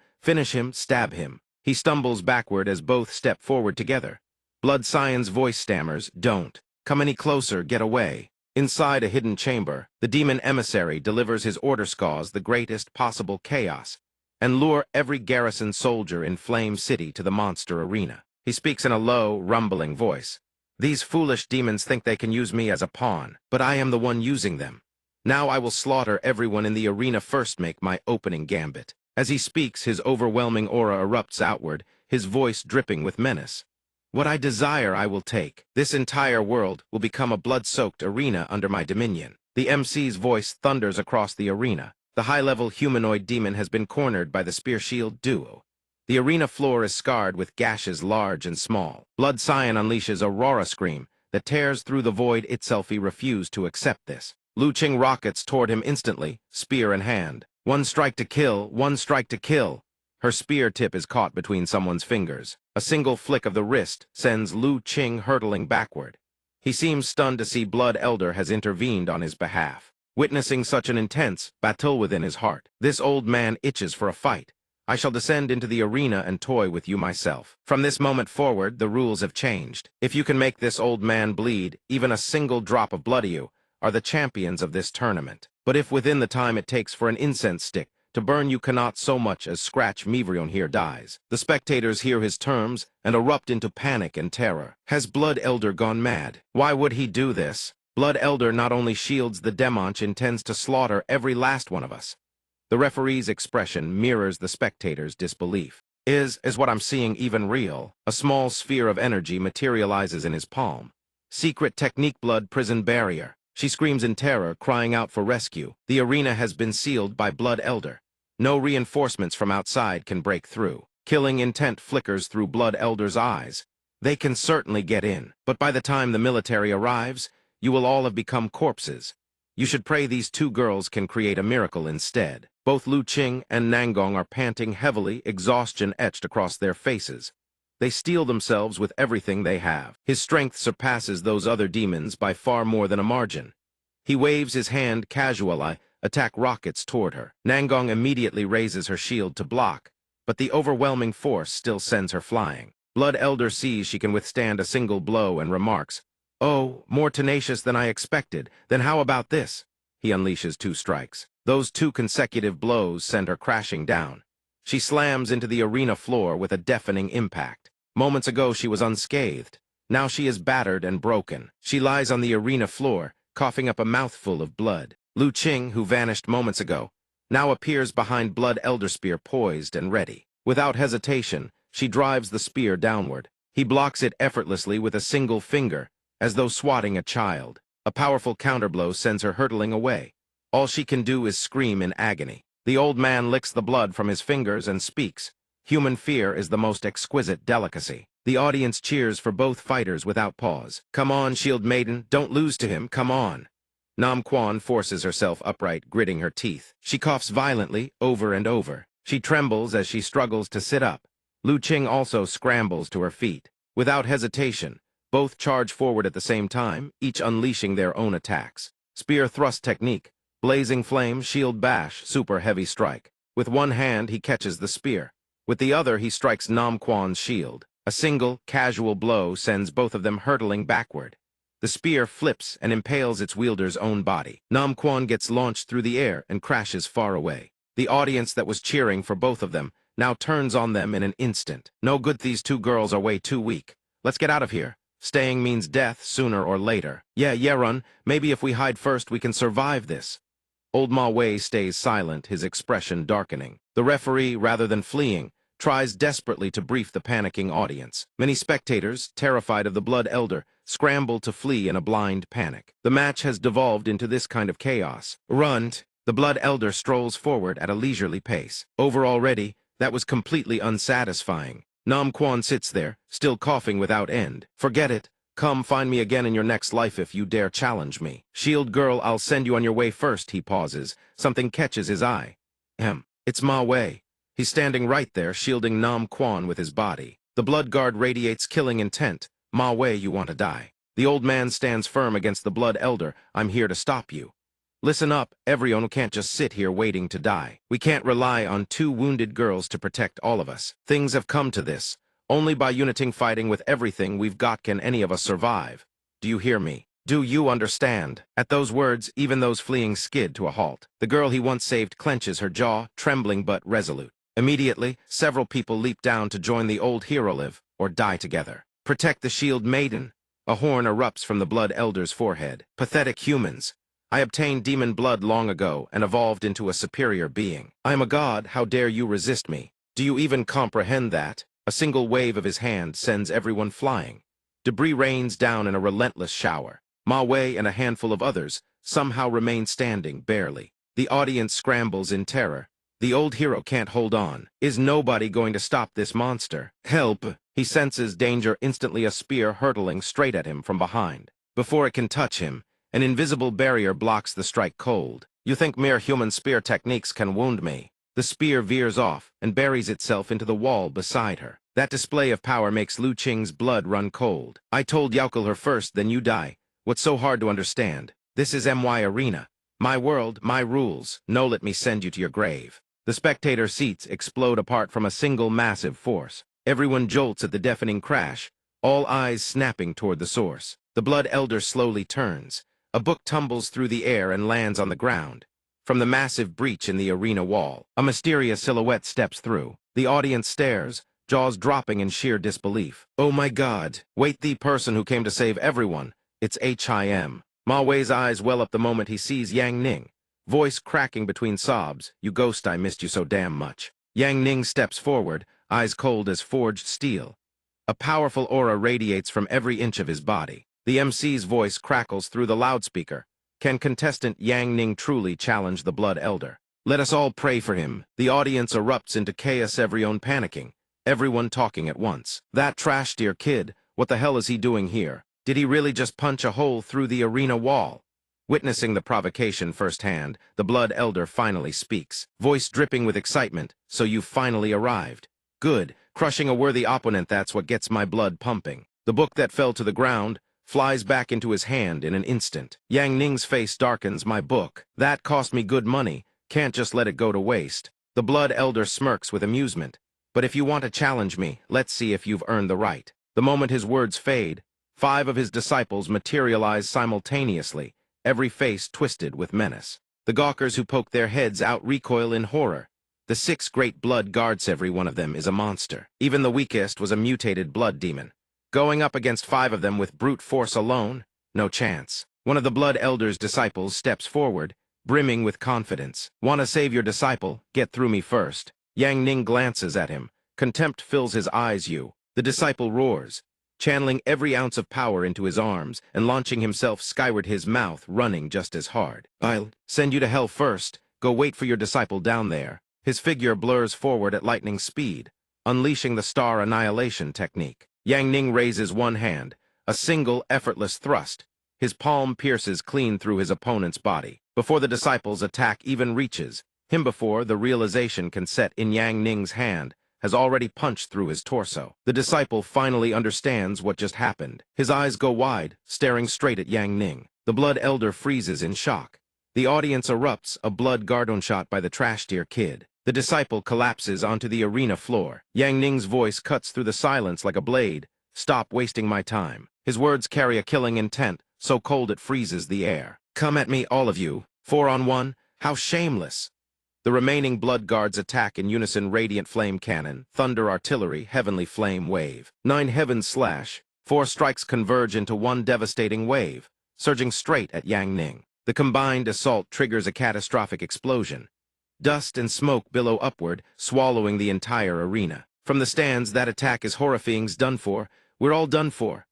stab him. He stumbles backward as both step forward together. Blood Cyan's voice stammers, don't. Come any closer, get away. Inside a hidden chamber, the demon emissary delivers his orders: cause the greatest possible chaos and lure every garrison soldier in Flame City to the monster arena. He speaks in a low, rumbling voice. These foolish demons think they can use me as a pawn, but I am the one using them. Now I will slaughter everyone in the arena. First make my opening gambit. As he speaks, his overwhelming aura erupts outward, his voice dripping with menace. What I desire I will take. This entire world will become a blood-soaked arena under my dominion. The MC's voice thunders across the arena. The high-level humanoid demon has been cornered by the spear shield duo. The arena floor is scarred with gashes large and small. Blood Cyan unleashes Aurora Scream that tears through the void itself. He refused to accept this. Lu Qing rockets toward him instantly, spear in hand. One strike to kill, one strike to kill. Her spear tip is caught between someone's fingers. A single flick of the wrist sends Lu Qing hurtling backward. He seems stunned to see Blood Elder has intervened on his behalf. Witnessing such an intense battle within his heart, this old man itches for a fight. I shall descend into the arena and toy with you myself. From this moment forward, the rules have changed. If you can make this old man bleed, even a single drop of blood, you are the champions of this tournament. But if within the time it takes for an incense stick to burn, you cannot so much as scratch, Mivrion here dies. The spectators hear his terms and erupt into panic and terror. Has Blood Elder gone mad? Why would he do this? Blood Elder not only shields the Demonch, intends to slaughter every last one of us. The referee's expression mirrors the spectator's disbelief. Is what I'm seeing even real? A small sphere of energy materializes in his palm. Secret technique, blood prison barrier. She screams in terror, crying out for rescue. The arena has been sealed by Blood Elder. No reinforcements from outside can break through. Killing intent flickers through Blood Elder's eyes. They can certainly get in, but by the time the military arrives, you will all have become corpses. You should pray these two girls can create a miracle instead. Both Lu Qing and Nangong are panting heavily, exhaustion etched across their faces. They steel themselves with everything they have. His strength surpasses those other demons by far more than a margin. He waves his hand casually, attack rockets toward her. Nangong immediately raises her shield to block, but the overwhelming force still sends her flying. Blood Elder sees she can withstand a single blow and remarks, "Oh, more tenacious than I expected. Then how about this?" He unleashes two strikes. Those two consecutive blows send her crashing down. She slams into the arena floor with a deafening impact. Moments ago she was unscathed. Now she is battered and broken. She lies on the arena floor, coughing up a mouthful of blood. Lu Qing, who vanished moments ago, now appears behind Blood Elder spear, poised and ready. Without hesitation, she drives the spear downward. He blocks it effortlessly with a single finger, as though swatting a child. A powerful counterblow sends her hurtling away. All she can do is scream in agony. The old man licks the blood from his fingers and speaks. Human fear is the most exquisite delicacy. The audience cheers for both fighters without pause. Come on, Shield Maiden, don't lose to him, come on. Nam Quan forces herself upright, gritting her teeth. She coughs violently, over and over. She trembles as she struggles to sit up. Lu Qing also scrambles to her feet. Without hesitation, both charge forward at the same time, each unleashing their own attacks. Spear thrust technique, blazing flame, shield bash, super heavy strike. With one hand, he catches the spear. With the other, he strikes Nam Quan's shield. A single, casual blow sends both of them hurtling backward. The spear flips and impales its wielder's own body. Nam Quan gets launched through the air and crashes far away. The audience that was cheering for both of them now turns on them in an instant. No good, these two girls are way too weak. Let's get out of here. Staying means death sooner or later. Yeah, run. Maybe if we hide first, we can survive this. Old Ma Wei stays silent, his expression darkening. The referee, rather than fleeing, tries desperately to brief the panicking audience. Many spectators, terrified of the Blood Elder, scramble to flee in a blind panic. The match has devolved into this kind of chaos. Run! The Blood Elder strolls forward at a leisurely pace. Over already, that was completely unsatisfying. Nam Quan sits there, still coughing without end. Forget it. Come find me again in your next life if you dare challenge me. Shield girl, I'll send you on your way first. He pauses. Something catches his eye. It's Ma Wei. He's standing right there, shielding Nam Quan with his body. The blood guard radiates killing intent. Ma Wei, you want to die. The old man stands firm against the Blood Elder. I'm here to stop you. Listen up, everyone can't just sit here waiting to die. We can't rely on two wounded girls to protect all of us. Things have come to this. Only by uniting fighting with everything we've got can any of us survive. Do you hear me? Do you understand? At those words, even those fleeing skid to a halt. The girl he once saved clenches her jaw, trembling but resolute. Immediately, several people leap down to join the old hero, live or die together. Protect the Shield Maiden. A horn erupts from the Blood Elder's forehead. Pathetic humans. I obtained demon blood long ago and evolved into a superior being. I am a god, how dare you resist me? Do you even comprehend that? A single wave of his hand sends everyone flying. Debris rains down in a relentless shower. Ma Wei and a handful of others somehow remain standing, barely. The audience scrambles in terror. The old hero can't hold on. Is nobody going to stop this monster? Help! He senses danger instantly, a spear hurtling straight at him from behind. Before it can touch him, an invisible barrier blocks the strike cold. You think mere human spear techniques can wound me? The spear veers off and buries itself into the wall beside her. That display of power makes Lu Qing's blood run cold. I told Yaokul her first, then you die. What's so hard to understand? This is MY Arena. My world, my rules. No, let me send you to your grave. The spectator seats explode apart from a single massive force. Everyone jolts at the deafening crash, all eyes snapping toward the source. The Blood Elder slowly turns. A book tumbles through the air and lands on the ground. From the massive breach in the arena wall, a mysterious silhouette steps through. The audience stares, jaws dropping in sheer disbelief. Oh my God! Wait, the person who came to save everyone. It's HIM. Ma Wei's eyes well up the moment he sees Yang Ning. Voice cracking between sobs. You ghost, I missed you so damn much. Yang Ning steps forward, eyes cold as forged steel. A powerful aura radiates from every inch of his body. The MC's voice crackles through the loudspeaker. Can contestant Yang Ning truly challenge the Blood Elder? Let us all pray for him. The audience erupts into chaos, everyone panicking. Everyone talking at once. That trash dear kid, what the hell is he doing here? Did he really just punch a hole through the arena wall? Witnessing the provocation firsthand, the Blood Elder finally speaks, voice dripping with excitement. So you've finally arrived. Good, crushing a worthy opponent, that's what gets my blood pumping. The book that fell to the ground flies back into his hand in an instant. Yang Ning's face darkens. My book. That cost me good money. Can't just let it go to waste. The Blood Elder smirks with amusement. But if you want to challenge me, let's see if you've earned the right. The moment his words fade, 5 of his disciples materialize simultaneously, every face twisted with menace. The gawkers who poke their heads out recoil in horror. The 6 great blood guards, every one of them is a monster. Even the weakest was a mutated blood demon. Going up against 5 of them with brute force alone? No chance. One of the Blood Elder's disciples steps forward, brimming with confidence. Wanna save your disciple? Get through me first. Yang Ning glances at him. Contempt fills his eyes. The disciple roars, channeling every ounce of power into his arms and launching himself skyward, his mouth running just as hard. I'll send you to hell first. Go wait for your disciple down there. His figure blurs forward at lightning speed, unleashing the star annihilation technique. Yang Ning raises one hand, a single effortless thrust. His palm pierces clean through his opponent's body. Before the disciple's attack even reaches him, before the realization can set in, Yang Ning's hand has already punched through his torso. The disciple finally understands what just happened. His eyes go wide, staring straight at Yang Ning. The Blood Elder freezes in shock. The audience erupts, a blood guardon shot by the trash deer kid. The disciple collapses onto the arena floor. Yang Ning's voice cuts through the silence like a blade. Stop wasting my time. His words carry a killing intent, so cold it freezes the air. Come at me, all of you. 4-on-1? How shameless. The remaining blood guards attack in unison. Radiant flame cannon, thunder artillery, heavenly flame wave. 9 heavens slash. 4 strikes converge into one devastating wave, surging straight at Yang Ning. The combined assault triggers a catastrophic explosion. Dust and smoke billow upward, swallowing the entire arena. From the stands, that attack is horrifying's done for. We're all done for.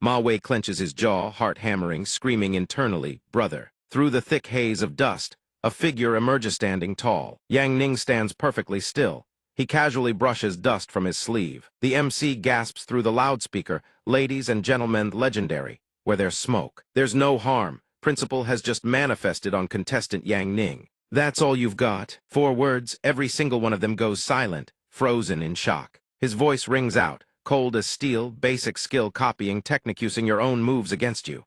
Ma Wei clenches his jaw, heart hammering, screaming internally, brother. Through the thick haze of dust, a figure emerges standing tall. Yang Ning stands perfectly still. He casually brushes dust from his sleeve. The MC gasps through the loudspeaker, ladies and gentlemen, legendary. Where there's smoke, there's no harm. Principle has just manifested on contestant Yang Ning. That's all you've got. 4 words, every single one of them goes silent, frozen in shock. His voice rings out, cold as steel, basic skill copying, technique using your own moves against you.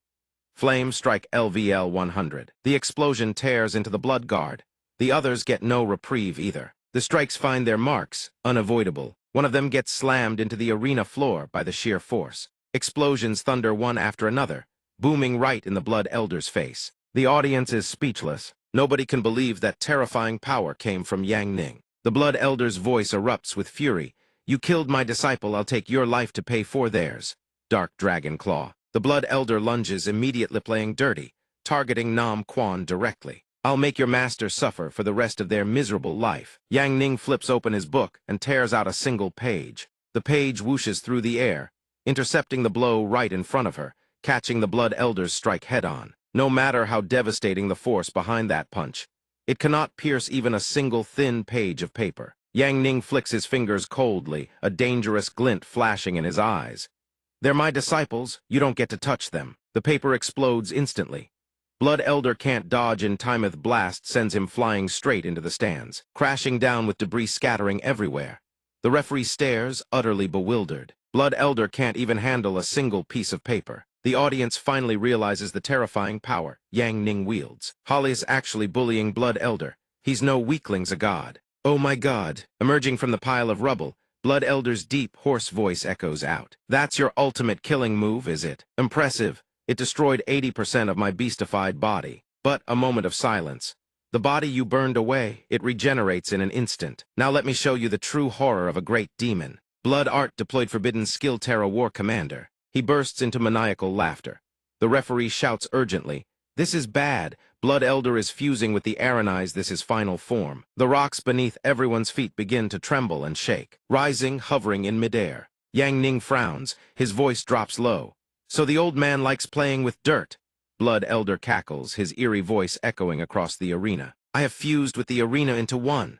Flame strike LVL 100. The explosion tears into the blood guard. The others get no reprieve either. The strikes find their marks, unavoidable. One of them gets slammed into the arena floor by the sheer force. Explosions thunder one after another, booming right in the Blood Elder's face. The audience is speechless. Nobody can believe that terrifying power came from Yang Ning. The Blood Elder's voice erupts with fury. You killed my disciple, I'll take your life to pay for theirs. Dark Dragon Claw. The Blood Elder lunges, immediately playing dirty, targeting Nam Quan directly. I'll make your master suffer for the rest of their miserable life. Yang Ning flips open his book and tears out a single page. The page whooshes through the air, intercepting the blow right in front of her, catching the Blood Elder's strike head-on. No matter how devastating the force behind that punch, It cannot pierce even a single thin page of paper. Yang Ning flicks his fingers coldly, a dangerous glint flashing in his eyes. They're my disciples, you don't get to touch them. The paper explodes instantly. Blood Elder can't dodge in timeth blast sends him flying straight into the stands, crashing down with debris scattering everywhere. The referee stares, utterly bewildered. Blood Elder can't even handle a single piece of paper. The audience finally realizes the terrifying power Yang Ning wields. Holly's actually bullying Blood Elder. He's no weakling's a god. Oh my god. Emerging from the pile of rubble, Blood Elder's deep, hoarse voice echoes out. That's your ultimate killing move, is it? Impressive. It destroyed 80% of my beastified body. But a moment of silence. The body you burned away, it regenerates in an instant. Now let me show you the true horror of a great demon. Blood Art deployed Forbidden Skill Terra War Commander. He bursts into maniacal laughter. The referee shouts urgently, "This is bad. Blood Elder is fusing with the Aranize. This is final form." The rocks beneath everyone's feet begin to tremble and shake, rising, hovering in midair. Yang Ning frowns. His voice drops low. "So the old man likes playing with dirt." Blood Elder cackles, his eerie voice echoing across the arena. "I have fused with the arena into one."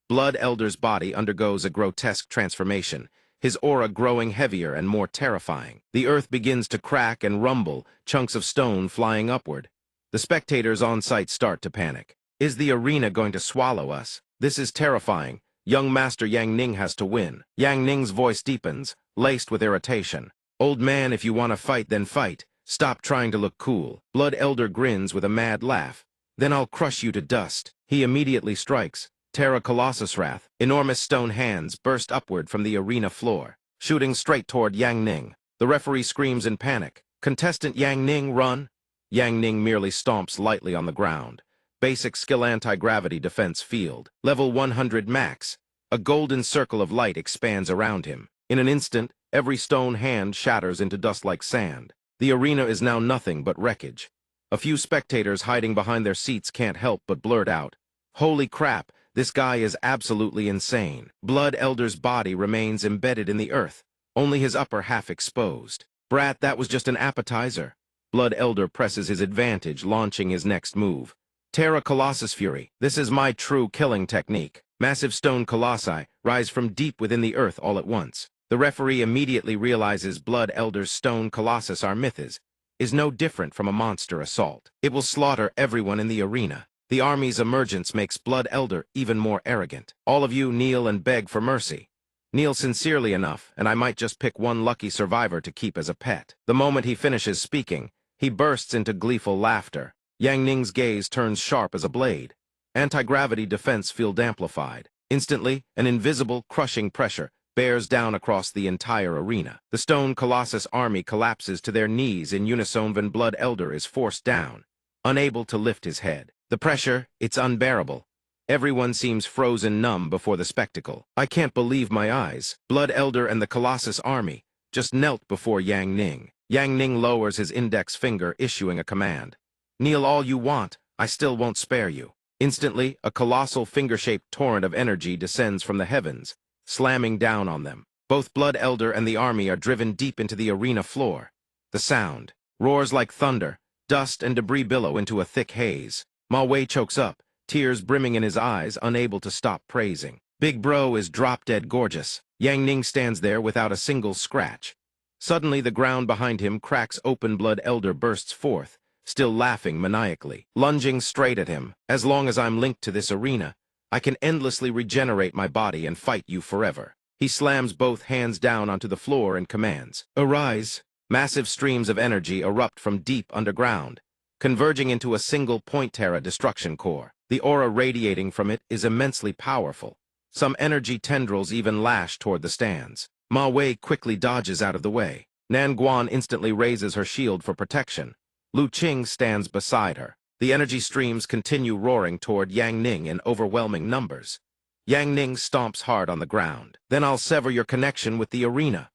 Blood Elder's body undergoes a grotesque transformation, his aura growing heavier and more terrifying. The earth begins to crack and rumble, chunks of stone flying upward. The spectators on site start to panic. Is the arena going to swallow us? This is terrifying. Young Master Yang Ning has to win. Yang Ning's voice deepens, laced with irritation. "Old man, if you want to fight, then fight. Stop trying to look cool." Blood Elder grins with a mad laugh. "Then I'll crush you to dust." He immediately strikes. Terra Colossus Wrath. Enormous stone hands burst upward from the arena floor, shooting straight toward Yang Ning. The referee screams in panic. "Contestant Yang Ning, run!" Yang Ning merely stomps lightly on the ground. Basic skill anti-gravity defense field. Level 100 max. A golden circle of light expands around him. In an instant, every stone hand shatters into dust like sand. The arena is now nothing but wreckage. A few spectators hiding behind their seats can't help but blurt out, "Holy crap, this guy is absolutely insane." Blood Elder's body remains embedded in the earth, only his upper half exposed. "Brat, that was just an appetizer." Blood Elder presses his advantage, launching his next move. Terra Colossus Fury. This is my true killing technique. Massive stone colossi rise from deep within the earth all at once. The referee immediately realizes Blood Elder's stone colossus Armithas is no different from a monster assault. It will slaughter everyone in the arena. The army's emergence makes Blood Elder even more arrogant. "All of you kneel and beg for mercy. Kneel sincerely enough, and I might just pick one lucky survivor to keep as a pet." The moment he finishes speaking, he bursts into gleeful laughter. Yang Ning's gaze turns sharp as a blade. Anti-gravity defense field amplified. Instantly, an invisible, crushing pressure bears down across the entire arena. The stone colossus army collapses to their knees in unison when Blood Elder is forced down, unable to lift his head. The pressure, it's unbearable. Everyone seems frozen numb before the spectacle. I can't believe my eyes. Blood Elder and the colossus army just knelt before Yang Ning. Yang Ning lowers his index finger, issuing a command. "Kneel all you want, I still won't spare you." Instantly, a colossal finger-shaped torrent of energy descends from the heavens, slamming down on them. Both Blood Elder and the army are driven deep into the arena floor. The sound roars like thunder, dust and debris billow into a thick haze. Ma Wei chokes up, tears brimming in his eyes, unable to stop praising. Big Bro is drop-dead gorgeous. Yang Ning stands there without a single scratch. Suddenly, the ground behind him cracks open. Blood Elder bursts forth, still laughing maniacally, lunging straight at him. "As long as I'm linked to this arena, I can endlessly regenerate my body and fight you forever." He slams both hands down onto the floor and commands, "Arise." Massive streams of energy erupt from deep underground, converging into a single point Terra destruction core. The aura radiating from it is immensely powerful. Some energy tendrils even lash toward the stands. Ma Wei quickly dodges out of the way. Nan Guan instantly raises her shield for protection. Lu Qing stands beside her. The energy streams continue roaring toward Yang Ning in overwhelming numbers. Yang Ning stomps hard on the ground. "Then I'll sever your connection with the arena."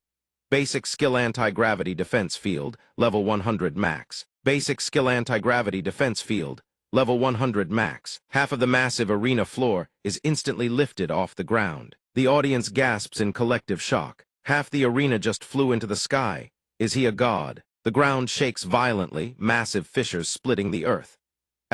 Basic skill anti-gravity defense field, level 100 max. Basic skill anti-gravity defense field, level 100 max. Half of the massive arena floor is instantly lifted off the ground. The audience gasps in collective shock. Half the arena just flew into the sky. Is he a god? The ground shakes violently, massive fissures splitting the earth.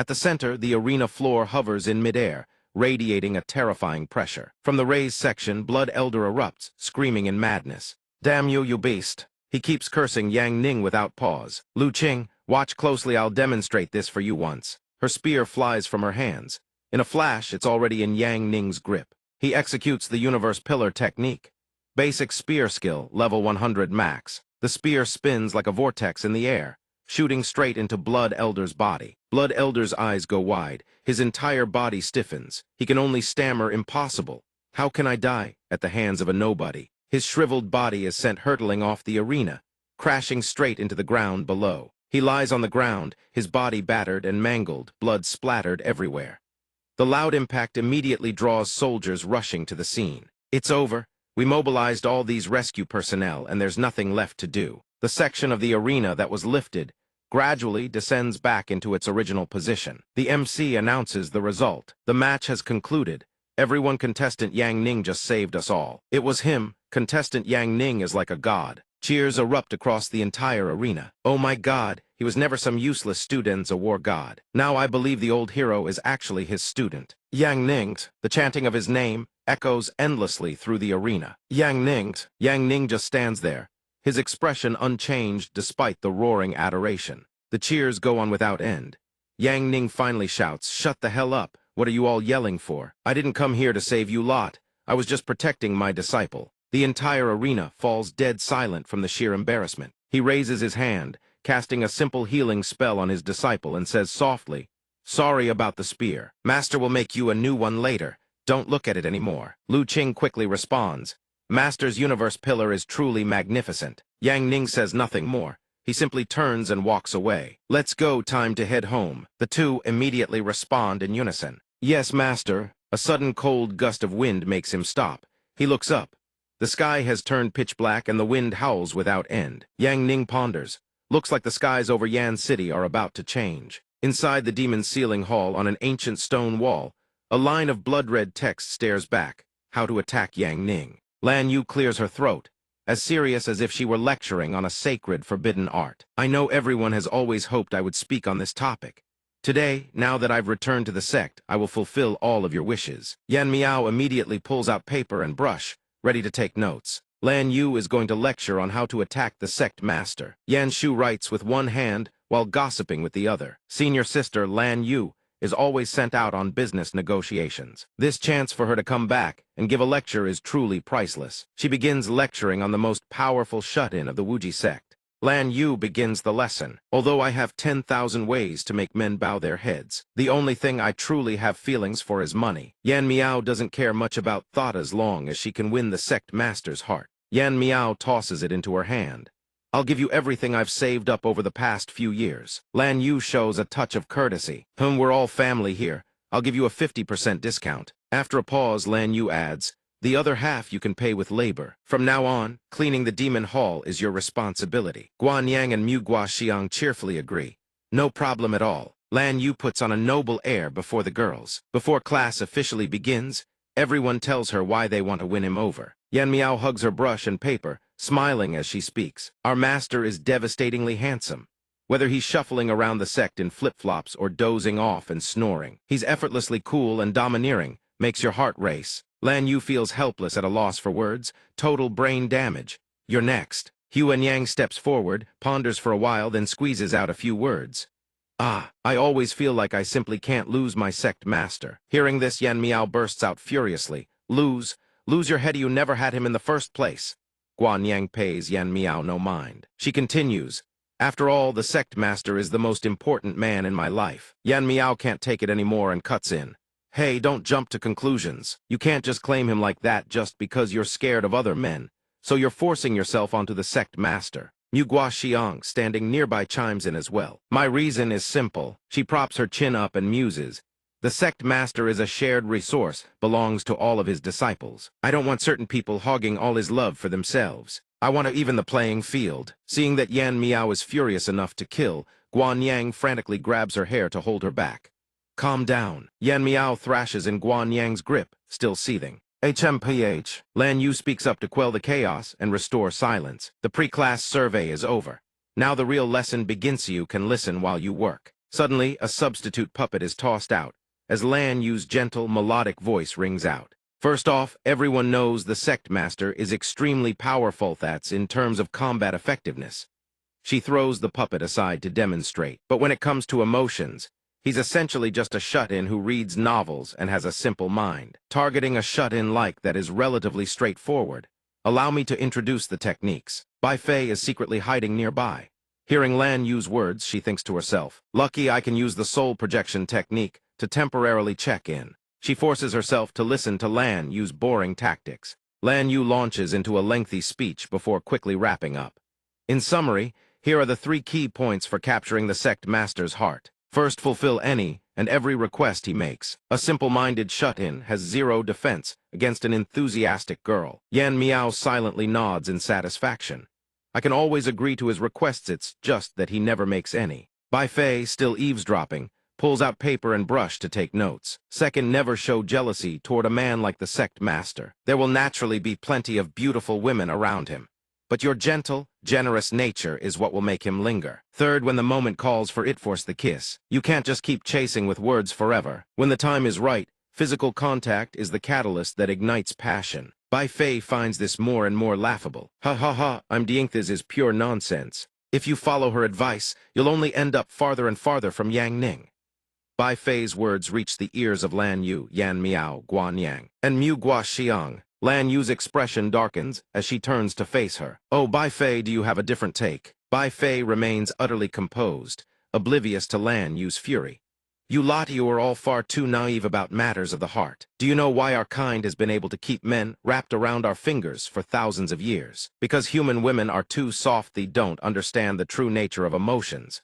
At the center, the arena floor hovers in midair, radiating a terrifying pressure. From the raised section, Blood Elder erupts, screaming in madness. Damn you, you beast! He keeps cursing Yang Ning without pause. Lu Qing, watch closely, I'll demonstrate this for you once. Her spear flies from her hands. In a flash, it's already in Yang Ning's grip. He executes the Universe Pillar technique. Basic spear skill, level 100 max. The spear spins like a vortex in the air, shooting straight into Blood Elder's body. Blood Elder's eyes go wide. His entire body stiffens. He can only stammer impossible. How can I die? At the hands of a nobody. His shriveled body is sent hurtling off the arena, crashing straight into the ground below. He lies on the ground, his body battered and mangled, blood splattered everywhere. The loud impact immediately draws soldiers rushing to the scene. It's over. We mobilized all these rescue personnel, and there's nothing left to do. The section of the arena that was lifted gradually descends back into its original position. The MC announces the result. The match has concluded. Everyone, contestant Yang Ning just saved us all. It was him. Contestant Yang Ning is like a god. Cheers erupt across the entire arena. Oh my god, he was never some useless student's a war god. Now I believe the old hero is actually his student. Yang Ning, the chanting of his name echoes endlessly through the arena. Yang Ning just stands there, his expression unchanged despite the roaring adoration. The cheers go on without end. Yang Ning finally shouts, "Shut the hell up. What are you all yelling for? I didn't come here to save you lot. I was just protecting my disciple." The entire arena falls dead silent from the sheer embarrassment. He raises his hand, casting a simple healing spell on his disciple, and says softly, "Sorry about the spear. Master will make you a new one later. Don't look at it anymore." Lu Qing quickly responds, "Master's Universe Pillar is truly magnificent." Yang Ning says nothing more. He simply turns and walks away. "Let's go, time to head home." The two immediately respond in unison. "Yes, Master." A sudden cold gust of wind makes him stop. He looks up. The sky has turned pitch black and the wind howls without end. Yang Ning ponders. Looks like the skies over Yan City are about to change. Inside the demon's ceiling hall, on an ancient stone wall, a line of blood-red text stares back. How to attack Yang Ning. Lan Yu clears her throat, as serious as if she were lecturing on a sacred, forbidden art. "I know everyone has always hoped I would speak on this topic. Today, now that I've returned to the sect, I will fulfill all of your wishes." Yan Miao immediately pulls out paper and brush, ready to take notes. Lan Yu is going to lecture on how to attack the sect master. Yan Shu writes with one hand while gossiping with the other. Senior sister Lan Yu is always sent out on business negotiations. This chance for her to come back and give a lecture is truly priceless. She begins lecturing on the most powerful shut-in of the Wuji sect. Lan Yu begins the lesson. "Although I have 10,000 ways to make men bow their heads, the only thing I truly have feelings for is money." Yan Miao doesn't care much about thought as long as she can win the sect master's heart. Yan Miao tosses it into her hand. "I'll give you everything I've saved up over the past few years." Lan Yu shows a touch of courtesy. We're all family here. I'll give you a 50% discount." After a pause, Lan Yu adds, "The other half you can pay with labor. From now on, cleaning the demon hall is your responsibility." Guan Yang and Mu Guaxiang cheerfully agree. "No problem at all." Lan Yu puts on a noble air before the girls. Before class officially begins, everyone tells her why they want to win him over. Yan Miao hugs her brush and paper, smiling as she speaks. "Our master is devastatingly handsome. Whether he's shuffling around the sect in flip-flops or dozing off and snoring, he's effortlessly cool and domineering, makes your heart race." Lan Yu feels helpless at a loss for words. Total brain damage. "You're next." Hu and Yang steps forward, ponders for a while, then squeezes out a few words. "I always feel like I simply can't lose my sect master." Hearing this, Yan Miao bursts out furiously. Lose your head, you never had him in the first place." Guan Yang pays Yan Miao no mind. She continues, "After all, the sect master is the most important man in my life." Yan Miao can't take it anymore and cuts in. "Hey, don't jump to conclusions. You can't just claim him like that just because you're scared of other men. So you're forcing yourself onto the sect master." Mu Guaxiang, standing nearby, chimes in as well. "My reason is simple." She props her chin up and muses. "The sect master is a shared resource, belongs to all of his disciples. I don't want certain people hogging all his love for themselves. I want to even the playing field." Seeing that Yan Miao is furious enough to kill, Guan Yang frantically grabs her hair to hold her back. "Calm down." Yan Miao thrashes in Guan Yang's grip, still seething. "HMPH." Lan Yu speaks up to quell the chaos and restore silence. "The pre-class survey is over. Now the real lesson begins. You can listen while you work." Suddenly, a substitute puppet is tossed out, as Lan Yu's gentle, melodic voice rings out. First off, everyone knows the Sect Master is extremely powerful that's in terms of combat effectiveness. She throws the puppet aside to demonstrate, but when it comes to emotions, he's essentially just a shut-in who reads novels and has a simple mind. Targeting a shut-in like that is relatively straightforward. Allow me to introduce the techniques. Bai Fei is secretly hiding nearby. Hearing Lan use words, she thinks to herself, lucky I can use the soul projection technique to temporarily check in. She forces herself to listen to Lan use boring tactics. Lan Yu launches into a lengthy speech before quickly wrapping up. In summary, here are the 3 key points for capturing the Sect Master's heart. First, fulfill any and every request he makes. A simple-minded shut-in has 0 defense against an enthusiastic girl. Yan Miao silently nods in satisfaction. I can always agree to his requests, it's just that he never makes any. Bai Fei, still eavesdropping, pulls out paper and brush to take notes. Second, never show jealousy toward a man like the Sect Master. There will naturally be plenty of beautiful women around him, but your gentle, generous nature is what will make him linger. Third, when the moment calls for it, force the kiss. You can't just keep chasing with words forever. When the time is right, physical contact is the catalyst that ignites passion. Bai Fei finds this more and more laughable. Ha ha ha, I'm Diengthis is pure nonsense. If you follow her advice, you'll only end up farther and farther from Yang Ning. Bai Fei's words reach the ears of Lan Yu, Yan Miao, Guan Yang, and Mu Gua Xiang. Lan Yu's expression darkens as she turns to face her. Oh, Bai Fei, do you have a different take? Bai Fei remains utterly composed, oblivious to Lan Yu's fury. You lot, you are all far too naive about matters of the heart. Do you know why our kind has been able to keep men wrapped around our fingers for thousands of years? Because human women are too soft, they don't understand the true nature of emotions.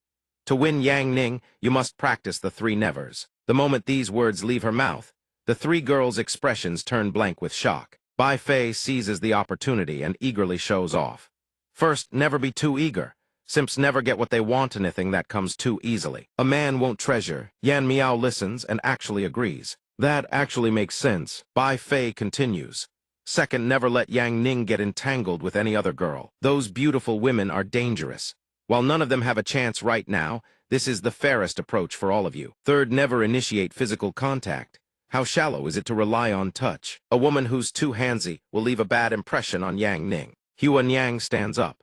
To win Yang Ning, you must practice the 3 nevers. The moment these words leave her mouth, the 3 girls' expressions turn blank with shock. Bai Fei seizes the opportunity and eagerly shows off. First, never be too eager. Simps never get what they want, anything that comes too easily. A man won't treasure. Yan Miao listens and actually agrees. That actually makes sense. Bai Fei continues. Second, never let Yang Ning get entangled with any other girl. Those beautiful women are dangerous. While none of them have a chance right now, this is the fairest approach for all of you. Third, never initiate physical contact. How shallow is it to rely on touch? A woman who's too handsy will leave a bad impression on Yang Ning. Huan Yang stands up.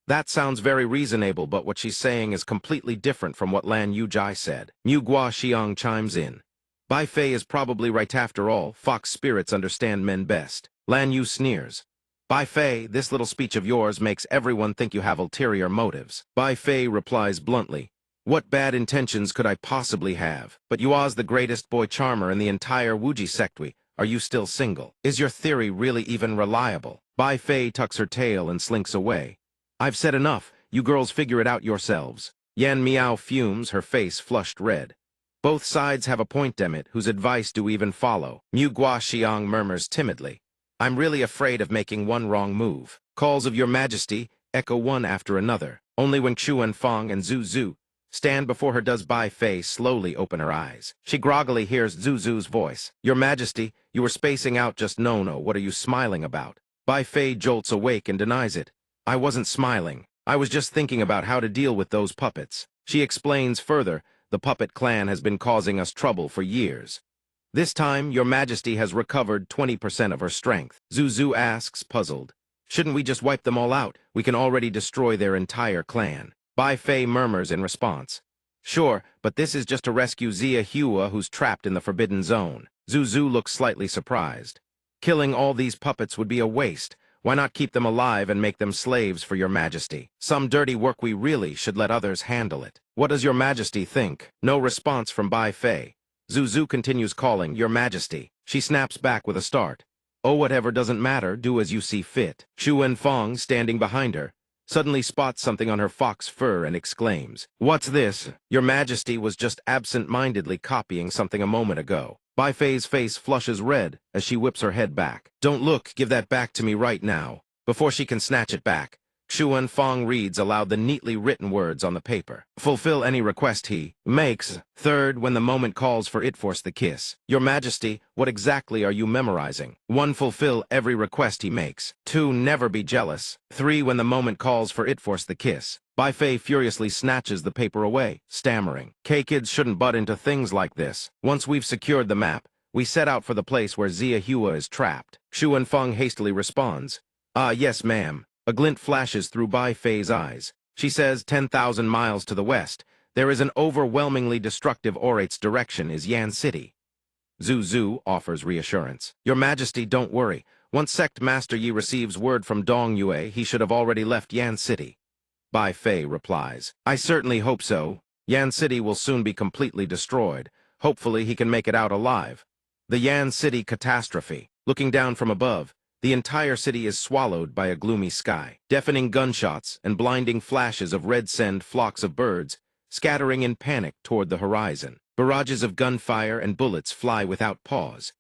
That sounds very reasonable, but what she's saying is completely different from what Lan Yujai said. Mu Gua Xiang chimes in. Bai Fei is probably right after all. Fox spirits understand men best. Lan Yu sneers. Bai Fei, this little speech of yours makes everyone think you have ulterior motives. Bai Fei replies bluntly. What bad intentions could I possibly have? But you are the greatest boy charmer in the entire Wuji sectui. Are you still single? Is your theory really even reliable? Bai Fei tucks her tail and slinks away. I've said enough. You girls figure it out yourselves. Yan Miao fumes, her face flushed red. Both sides have a point, dammit. Whose advice do we even follow? Mu Gua Xiang murmurs timidly. I'm really afraid of making one wrong move. Calls of your majesty echo one after another. Only when Chuan Fong and Zhu Zhu stand before her does Bai Fei slowly open her eyes. She groggily hears Zhu Zhu's voice. Your majesty, you were spacing out just no. What are you smiling about? Bai Fei jolts awake and denies it. I wasn't smiling. I was just thinking about how to deal with those puppets. She explains further, the puppet clan has been causing us trouble for years. This time, your majesty has recovered 20% of her strength. Zhu Zhu asks, puzzled. Shouldn't we just wipe them all out? We can already destroy their entire clan. Bai Fei murmurs in response. Sure, but this is just to rescue Zia Hua, who's trapped in the forbidden zone. Zhu Zhu looks slightly surprised. Killing all these puppets would be a waste. Why not keep them alive and make them slaves for your majesty? Some dirty work, we really should let others handle it. What does your majesty think? No response from Bai Fei. Zhu Zhu continues calling, Your Majesty. She snaps back with a start. Oh, whatever, doesn't matter, do as you see fit. Chuan Fong, standing behind her, suddenly spots something on her fox fur and exclaims, What's this? Your Majesty was just absent-mindedly copying something a moment ago. Bai Fei's face flushes red as she whips her head back. Don't look, give that back to me right now. Before she can snatch it back, Chuan Fong reads aloud the neatly written words on the paper. Fulfill any request he makes. Third, when the moment calls for it, force the kiss. Your Majesty, what exactly are you memorizing? 1. Fulfill every request he makes. 2. Never be jealous. 3. When the moment calls for it, force the kiss. Bai Fei furiously snatches the paper away, stammering. K-kids shouldn't butt into things like this. Once we've secured the map, we set out for the place where Zia Hua is trapped. Shu and Feng hastily responds. Ah, yes, ma'am. A glint flashes through Bai Fei's eyes. She says 10,000 miles to the west, there is an overwhelmingly destructive orate's direction is Yan City. Zhu Zhu offers reassurance. Your Majesty, don't worry. Once Sect Master Yi receives word from Dong Yue, he should have already left Yan City. Bai Fei replies. I certainly hope so. Yan City will soon be completely destroyed. Hopefully he can make it out alive. The Yan City catastrophe. Looking down from above, the entire city is swallowed by a gloomy sky. Deafening gunshots and blinding flashes of red send flocks of birds, scattering in panic toward the horizon. Barrages of gunfire and bullets fly without pause.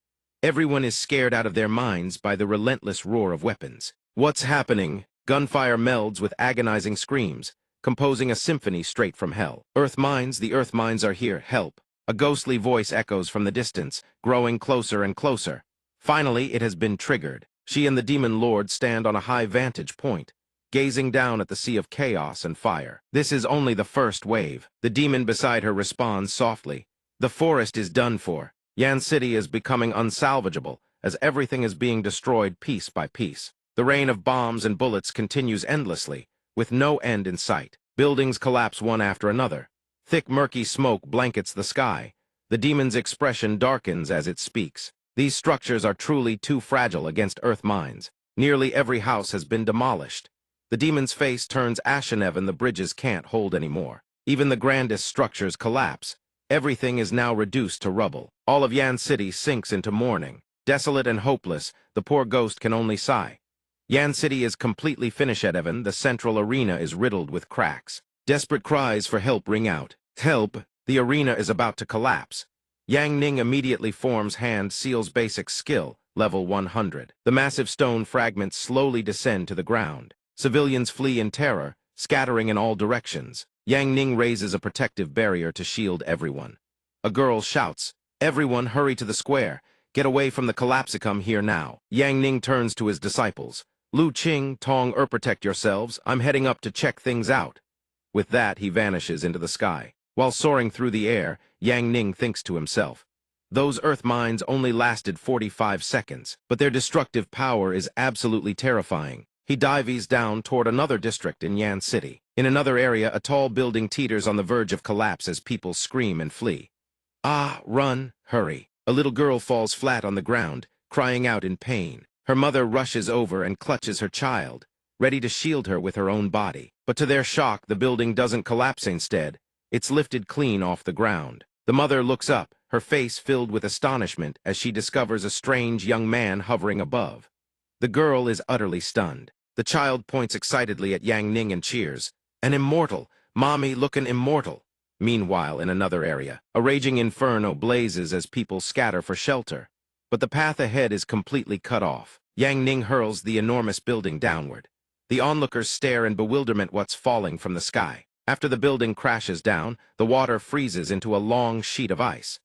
Everyone is scared out of their minds by the relentless roar of weapons. What's happening? Gunfire melds with agonizing screams, composing a symphony straight from hell. Earth mines, the Earth mines are here, help. A ghostly voice echoes from the distance, growing closer and closer. Finally, it has been triggered. She and the demon lord stand on a high vantage point, gazing down at the sea of chaos and fire. This is only the first wave. The demon beside her responds softly. The forest is done for. Yan City is becoming unsalvageable, as everything is being destroyed piece by piece. The rain of bombs and bullets continues endlessly, with no end in sight. Buildings collapse one after another. Thick murky smoke blankets the sky. The demon's expression darkens as it speaks. These structures are truly too fragile against Earth mines. Nearly every house has been demolished. The demon's face turns ashen and the bridges can't hold anymore. Even the grandest structures collapse. Everything is now reduced to rubble. All of Yan City sinks into mourning. Desolate and hopeless, the poor ghost can only sigh. Yan City is completely finished. The central arena is riddled with cracks. Desperate cries for help ring out. Help! The arena is about to collapse. Yang Ning immediately forms hand seals basic skill, level 100. The massive stone fragments slowly descend to the ground. Civilians flee in terror, scattering in all directions. Yang Ning raises a protective barrier to shield everyone. A girl shouts, "Everyone hurry to the square. Get away from the collapsicum here now." Yang Ning turns to his disciples. Lu Qing, Tong protect yourselves. I'm heading up to check things out. With that, he vanishes into the sky. While soaring through the air, Yang Ning thinks to himself, those Earth mines only lasted 45 seconds, but their destructive power is absolutely terrifying. He dives down toward another district in Yan City. In another area, a tall building teeters on the verge of collapse as people scream and flee. Ah, run, hurry. A little girl falls flat on the ground, crying out in pain. Her mother rushes over and clutches her child, ready to shield her with her own body. But to their shock, the building doesn't collapse instead. It's lifted clean off the ground. The mother looks up, her face filled with astonishment as she discovers a strange young man hovering above. The girl is utterly stunned. The child points excitedly at Yang Ning and cheers. An immortal! Mommy lookin' immortal! Meanwhile, in another area, a raging inferno blazes as people scatter for shelter. But the path ahead is completely cut off. Yang Ning hurls the enormous building downward. The onlookers stare in bewilderment what's falling from the sky. After the building crashes down, the water freezes into a long sheet of ice.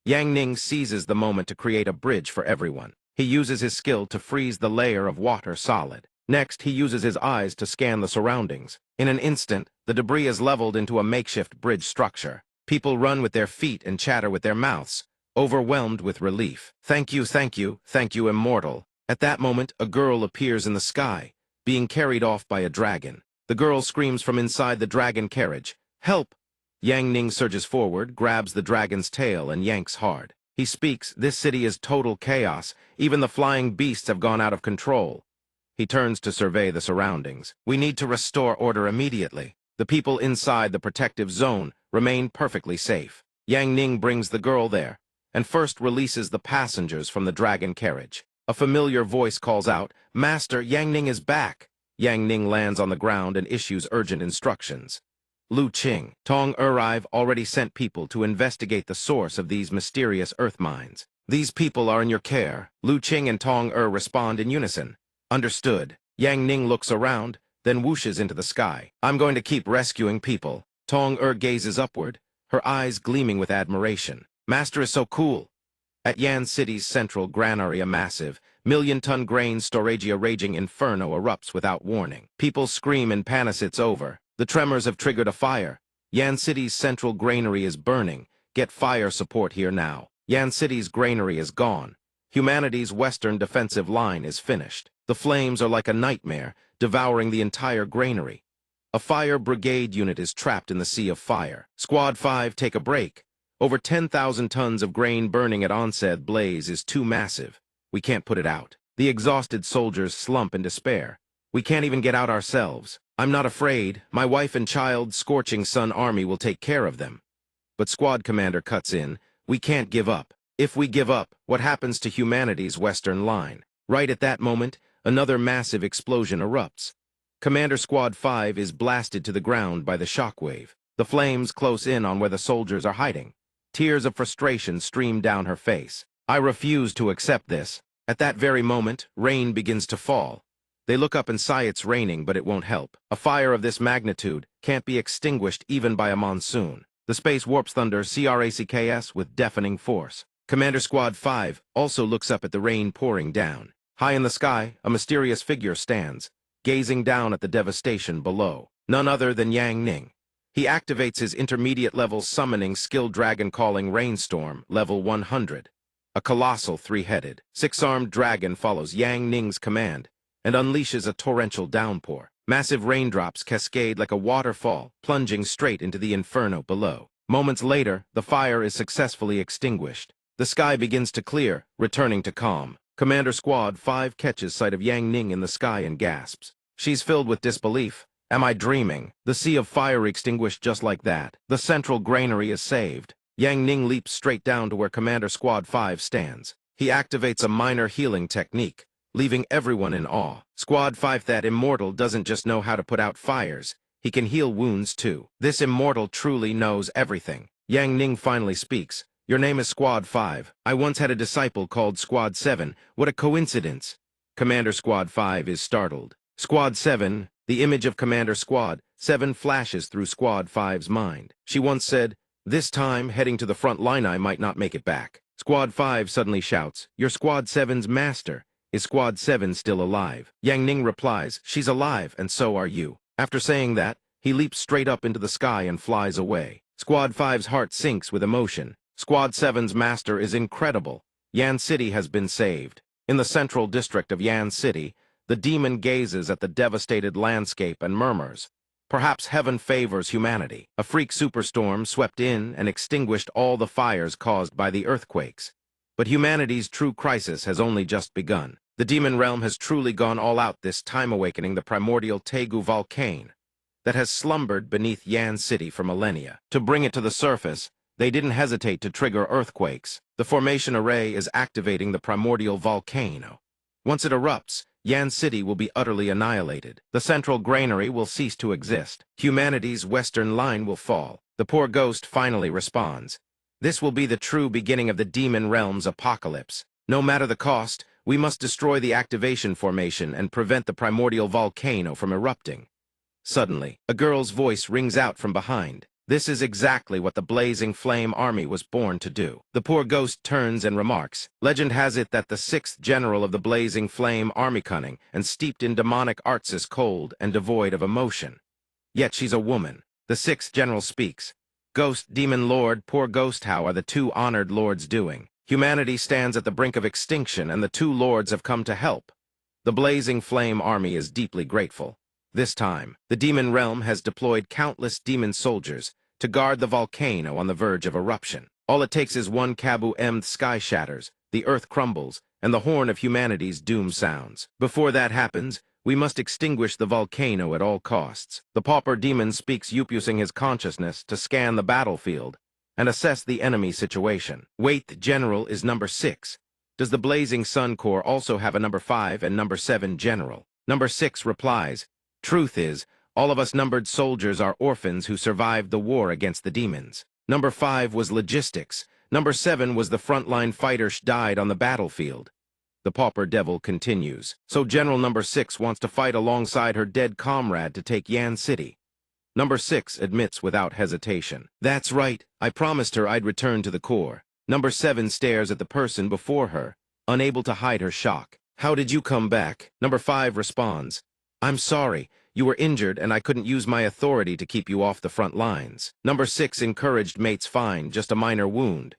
Yang Ning seizes the moment to create a bridge for everyone. He uses his skill to freeze the layer of water solid. Next, he uses his eyes to scan the surroundings. In an instant, the debris is leveled into a makeshift bridge structure. People run with their feet and chatter with their mouths, overwhelmed with relief. Thank you, immortal. At that moment, a girl appears in the sky, being carried off by a dragon. The girl screams from inside the dragon carriage, "Help!" Yang Ning surges forward, grabs the dragon's tail, and yanks hard. He speaks, "This city is total chaos. Even the flying beasts have gone out of control." He turns to survey the surroundings. "We need to restore order immediately. The people inside the protective zone remain perfectly safe." Yang Ning brings the girl there, and first releases the passengers from the dragon carriage. A familiar voice calls out, "Master, Yang Ning is back." Yang Ning lands on the ground and issues urgent instructions. Lu Qing, Tong I've already sent people to investigate the source of these mysterious earth mines. These people are in your care. Lu Qing and Tong respond in unison. Understood. Yang Ning looks around, then whooshes into the sky. "I'm going to keep rescuing people." Tong gazes upward, her eyes gleaming with admiration. "Master is so cool." At Yan City's central granary, a massive, million-ton grain storage raging inferno erupts without warning. People scream in panic it's over. The tremors have triggered a fire. Yan City's central granary is burning. Get fire support here now. Yan City's granary is gone. Humanity's western defensive line is finished. The flames are like a nightmare, devouring the entire granary. A fire brigade unit is trapped in the sea of fire. Squad 5, take a break. Over 10,000 tons of grain burning at onset blaze is too massive. We can't put it out. The exhausted soldiers slump in despair. We can't even get out ourselves. I'm not afraid. My wife and child, Scorching Sun Army will take care of them. But Squad Commander cuts in. We can't give up. If we give up, what happens to humanity's western line? Right at that moment, another massive explosion erupts. Commander Squad 5 is blasted to the ground by the shockwave. The flames close in on where the soldiers are hiding. Tears of frustration stream down her face. I refuse to accept this. At that very moment, rain begins to fall. They look up and sigh it's raining, but it won't help. A fire of this magnitude can't be extinguished even by a monsoon. The space warps thunder cracks with deafening force. Commander Squad 5 also looks up at the rain pouring down. High in the sky, a mysterious figure stands, gazing down at the devastation below. None other than Yang Ning. He activates his intermediate-level summoning skill dragon calling Rainstorm, level 100. A colossal three-headed, six-armed dragon follows Yang Ning's command and unleashes a torrential downpour. Massive raindrops cascade like a waterfall, plunging straight into the inferno below. Moments later, the fire is successfully extinguished. The sky begins to clear, returning to calm. Commander Squad 5 catches sight of Yang Ning in the sky and gasps. She's filled with disbelief. Am I dreaming? The sea of fire extinguished just like that. The central granary is saved. Yang Ning leaps straight down to where Commander Squad 5 stands. He activates a minor healing technique, leaving everyone in awe. Squad 5, that immortal, doesn't just know how to put out fires. He can heal wounds too. This immortal truly knows everything. Yang Ning finally speaks. Your name is Squad 5. I once had a disciple called Squad 7. What a coincidence. Commander Squad 5 is startled. Squad 7, the image of Commander Squad 7 flashes through Squad 5's mind. She once said, this time, heading to the front line, I might not make it back. Squad 5 suddenly shouts, you're Squad 7's master. Is Squad 7 still alive? Yang Ning replies, she's alive, and so are you. After saying that, he leaps straight up into the sky and flies away. Squad 5's heart sinks with emotion. Squad 7's master is incredible. Yan City has been saved. In the central district of Yan City, the demon gazes at the devastated landscape and murmurs, perhaps heaven favors humanity. A freak superstorm swept in and extinguished all the fires caused by the earthquakes. But humanity's true crisis has only just begun. The demon realm has truly gone all out this time, awakening the primordial Tegu volcano that has slumbered beneath Yan City for millennia. To bring it to the surface, they didn't hesitate to trigger earthquakes. The formation array is activating the primordial volcano. Once it erupts, Yan City will be utterly annihilated. The central granary will cease to exist. Humanity's western line will fall. The poor ghost finally responds. This will be the true beginning of the demon realm's apocalypse. No matter the cost, we must destroy the activation formation and prevent the primordial volcano from erupting. Suddenly, a girl's voice rings out from behind. This is exactly what the Blazing Flame Army was born to do. The poor ghost turns and remarks, legend has it that the 6th general of the Blazing Flame Army, cunning and steeped in demonic arts, is cold and devoid of emotion. Yet she's a woman. The 6th general speaks. Ghost, demon lord, poor ghost, how are the two honored lords doing? Humanity stands at the brink of extinction, and the two lords have come to help. The Blazing Flame Army is deeply grateful. This time, the demon realm has deployed countless demon soldiers to guard the volcano on the verge of eruption. All it takes is one kaboom, the sky shatters, the earth crumbles, and the horn of humanity's doom sounds. Before that happens, we must extinguish the volcano at all costs. The pauper demon speaks, using his consciousness to scan the battlefield and assess the enemy situation. Wait, the general is number 6. Does the Blazing Sun Corps also have a number 5 and number 7 general? Number 6 replies, truth is, all of us numbered soldiers are orphans who survived the war against the demons. Number 5 was logistics. Number 7 was the frontline fighter died on the battlefield. The pauper devil continues. So General Number 6 wants to fight alongside her dead comrade to take Yan City. Number 6 admits without hesitation. That's right, I promised her I'd return to the Corps. Number 7 stares at the person before her, unable to hide her shock. How did you come back? Number 5 responds. I'm sorry. You were injured and I couldn't use my authority to keep you off the front lines. Number 6 encouraged mates fine, just a minor wound.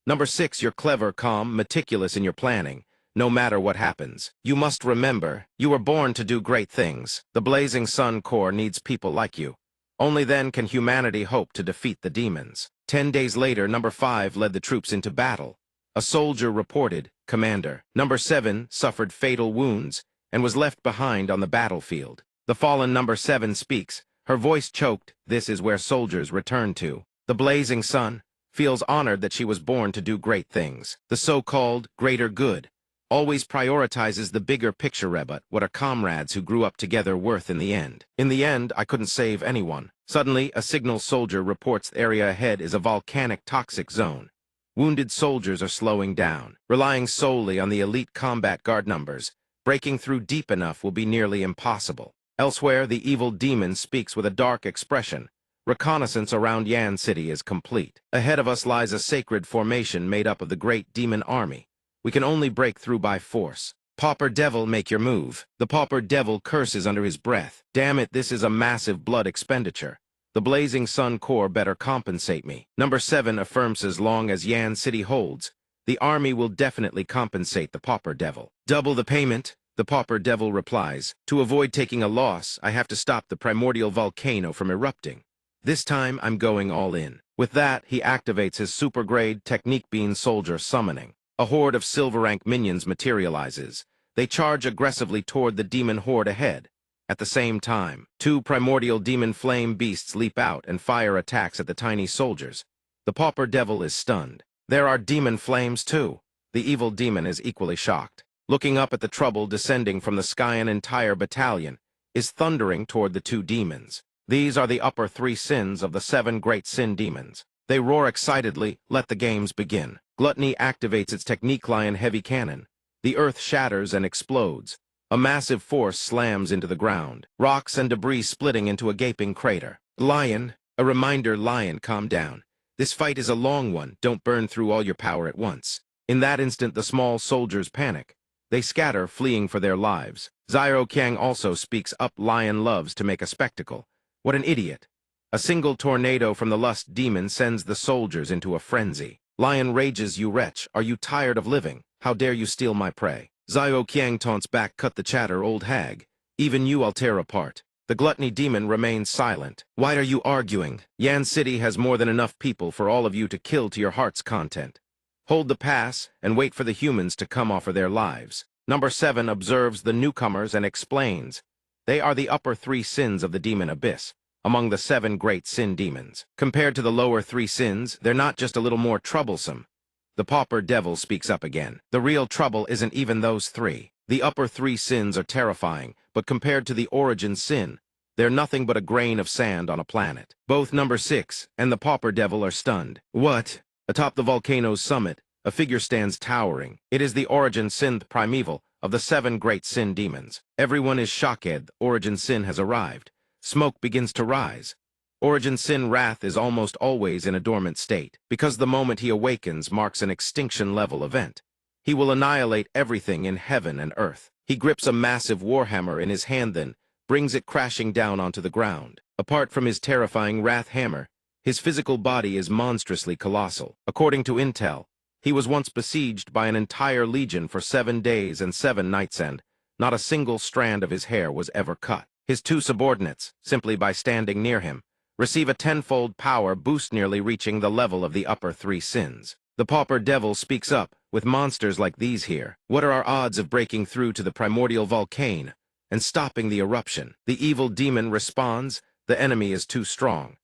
Number 6, you're clever, calm, meticulous in your planning, no matter what happens. You must remember, you were born to do great things. The Blazing Sun Corps needs people like you. Only then can humanity hope to defeat the demons. 10 days later, Number 5 led the troops into battle. A soldier reported, Commander. Number 7 suffered fatal wounds and was left behind on the battlefield. The fallen Number 7 speaks. Her voice choked. This is where soldiers return to. The Blazing Sun feels honored that she was born to do great things. The so-called greater good always prioritizes the bigger picture, but what are comrades who grew up together worth in the end? In the end, I couldn't save anyone. Suddenly, a signal soldier reports the area ahead is a volcanic toxic zone. Wounded soldiers are slowing down, relying solely on the elite combat guard numbers. Breaking through deep enough will be nearly impossible. Elsewhere, the evil demon speaks with a dark expression. Reconnaissance around Yan City is complete. Ahead of us lies a sacred formation made up of the great demon army. We can only break through by force. Pauper Devil, make your move. The Pauper Devil curses under his breath. Damn it, this is a massive blood expenditure. The Blazing Sun Corps better compensate me. Number 7 affirms as long as Yan City holds, the army will definitely compensate the Pauper Devil. Double the payment, the Pauper Devil replies. To avoid taking a loss, I have to stop the primordial volcano from erupting. This time, I'm going all in. With that, he activates his super-grade Technique Bean Soldier summoning. A horde of silver rank minions materializes. They charge aggressively toward the demon horde ahead. At the same time, 2 primordial demon flame beasts leap out and fire attacks at the tiny soldiers. The Pauper Devil is stunned. There are demon flames too. The evil demon is equally shocked. Looking up at the trouble descending from the sky, an entire battalion is thundering toward the 2 demons. These are the upper 3 sins of the 7 great sin demons. They roar excitedly, let the games begin. Gluttony activates its Technique Lion heavy cannon. The earth shatters and explodes. A massive force slams into the ground, rocks and debris splitting into a gaping crater. Lion, a reminder, Lion, calm down. This fight is a long one, don't burn through all your power at once. In that instant, the small soldiers panic. They scatter, fleeing for their lives. Xiao Qiang also speaks up. Lion loves to make a spectacle. What an idiot. A single tornado from the lust demon sends the soldiers into a frenzy. Lion rages, you wretch, are you tired of living? How dare you steal my prey? Xiao Qiang taunts back, cut the chatter, old hag. Even you I'll tear apart. The gluttony demon remains silent. Why are you arguing? Yan City has more than enough people for all of you to kill to your heart's content. Hold the pass and wait for the humans to come offer their lives. Number 7 observes the newcomers and explains. They are the upper 3 sins of the demon abyss, among the 7 great sin demons. Compared to the lower 3 sins, they're not just a little more troublesome. The Pauper Devil speaks up again. The real trouble isn't even those 3. The upper 3 sins are terrifying, but compared to the origin sin, they're nothing but a grain of sand on a planet. Both Number 6 and the Pauper Devil are stunned. What? Atop the volcano's summit, a figure stands towering. It is the origin sin primeval of the 7 great sin demons. Everyone is shocked. Origin sin has arrived. Smoke begins to rise. Origin Sin wrath is almost always in a dormant state, because the moment he awakens marks an extinction-level event. He will annihilate everything in heaven and earth. He grips a massive warhammer in his hand, then brings it crashing down onto the ground. Apart from his terrifying wrath hammer, his physical body is monstrously colossal. According to intel, he was once besieged by an entire legion for 7 days and 7 nights, and not a single strand of his hair was ever cut. His 2 subordinates, simply by standing near him, receive a 10-fold power boost, nearly reaching the level of the upper 3 sins. The Pauper Devil speaks up. With monsters like these here, what are our odds of breaking through to the primordial volcano and stopping the eruption? The evil demon responds, the enemy is too strong.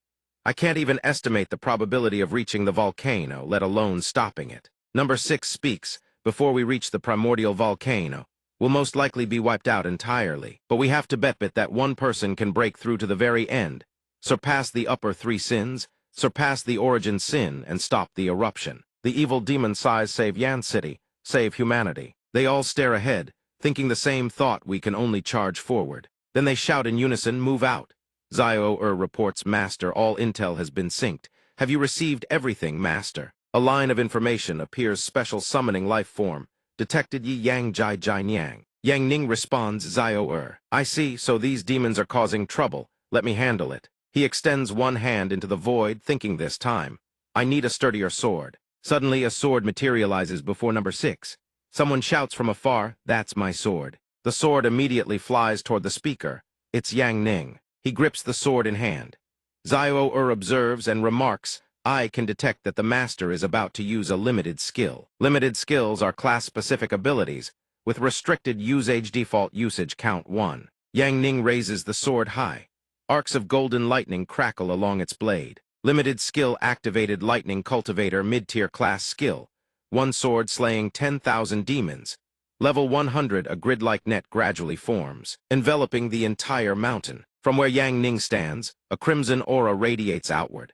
I can't even estimate the probability of reaching the volcano, let alone stopping it. Number 6 speaks, before we reach the primordial volcano, we'll most likely be wiped out entirely. But we have to bet that one person can break through to the very end, surpass the upper 3 sins, surpass the origin sin, and stop the eruption. The evil demon sighs, save Yan City, save humanity. They all stare ahead, thinking the same thought, we can only charge forward. Then they shout in unison, move out. Xiao reports, Master, all intel has been synced. Have you received everything, Master? A line of information appears, special summoning life form. Detected Yi Yang Jai Jai Niang. Yang Ning responds, Zio. I see, so these demons are causing trouble. Let me handle it. He extends one hand into the void, thinking this time, I need a sturdier sword. Suddenly, a sword materializes before number 6. Someone shouts from afar, that's my sword. The sword immediately flies toward the speaker. It's Yang Ning. He grips the sword in hand. Zio observes and remarks, I can detect that the master is about to use a limited skill. Limited skills are class-specific abilities, with restricted usage default usage count 1. Yang Ning raises the sword high. Arcs of golden lightning crackle along its blade. Limited skill activated lightning cultivator mid-tier class skill. One sword slaying 10,000 demons. Level 100, a grid-like net gradually forms, enveloping the entire mountain. From where Yang Ning stands, a crimson aura radiates outward.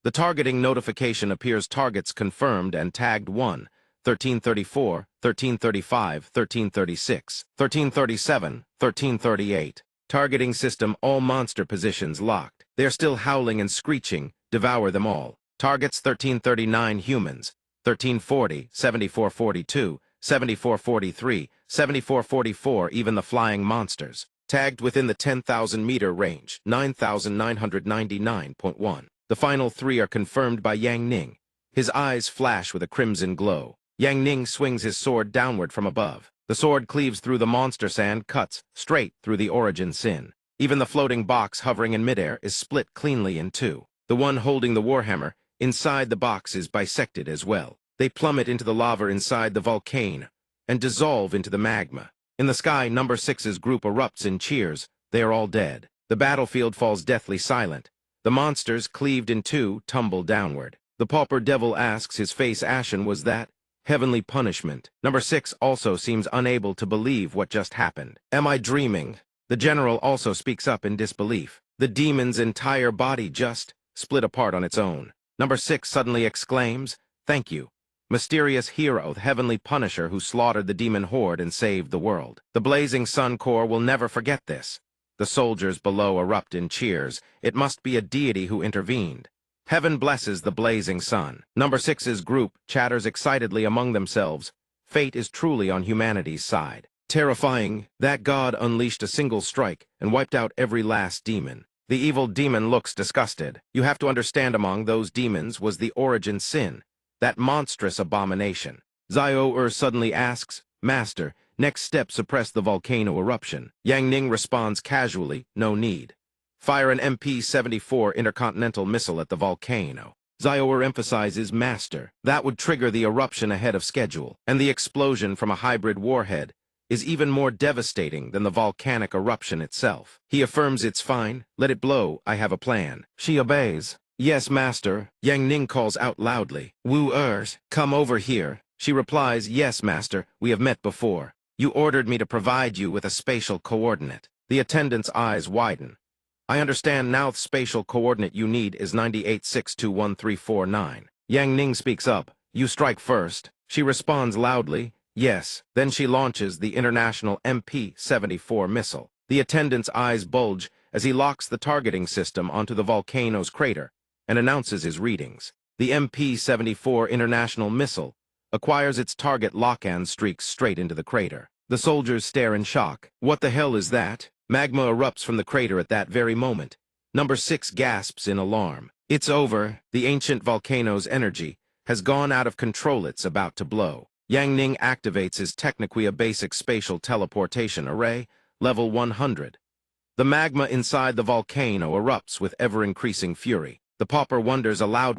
The targeting notification appears targets confirmed and tagged 1, 1334, 1335, 1336, 1337, 1338. Targeting system, all monster positions locked. They're still howling and screeching, devour them all. Targets 1339 humans, 1340, 7442, 7443, 7444, even the flying monsters. Tagged within the 10,000-meter range, 9,999.1. The final 3 are confirmed by Yang Ning. His eyes flash with a crimson glow. Yang Ning swings his sword downward from above. The sword cleaves through the monster sand, cuts straight through the origin sin. Even the floating box hovering in midair is split cleanly in 2. The one holding the warhammer inside the box is bisected as well. They plummet into the lava inside the volcano and dissolve into the magma. In the sky, number 6's group erupts in cheers. They are all dead. The battlefield falls deathly silent. The monsters, cleaved in 2, tumble downward. The pauper devil asks, his face ashen, was that heavenly punishment? Number 6 also seems unable to believe what just happened. Am I dreaming? The general also speaks up in disbelief. The demon's entire body just split apart on its own. Number 6 suddenly exclaims, thank you. Mysterious hero, the heavenly punisher who slaughtered the demon horde and saved the world. The blazing sun core will never forget this. The soldiers below erupt in cheers. It must be a deity who intervened. Heaven blesses the blazing sun. Number 6's group chatters excitedly among themselves. Fate is truly on humanity's side. Terrifying, that god unleashed a single strike and wiped out every last demon. The evil demon looks disgusted. You have to understand, among those demons was the origin sin, that monstrous abomination. Zio suddenly asks, Master, next step, suppress the volcano eruption. Yang Ning responds casually, no need. Fire an MP-74 intercontinental missile at the volcano. Zio emphasizes, Master, that would trigger the eruption ahead of schedule, and the explosion from a hybrid warhead is even more devastating than the volcanic eruption itself. He affirms it's fine, let it blow, I have a plan. She obeys. Yes, Master. Yang Ning calls out loudly, Wu-ers, come over here. She replies, yes, Master, we have met before. You ordered me to provide you with a spatial coordinate. The attendant's eyes widen. I understand now the spatial coordinate you need is 98621349. Yang Ning speaks up, you strike first. She responds loudly, yes. Then she launches the international MP-74 missile. The attendant's eyes bulge as he locks the targeting system onto the volcano's crater and announces his readings. The MP-74 international missile acquires its target lock and streaks straight into the crater. The soldiers stare in shock. What the hell is that? Magma erupts from the crater at that very moment. Number 6 gasps in alarm. It's over. The ancient volcano's energy has gone out of control. It's about to blow. Yang Ning activates his Techniquia basic spatial teleportation array, level 100. The magma inside the volcano erupts with ever-increasing fury. The pauper wonders aloud,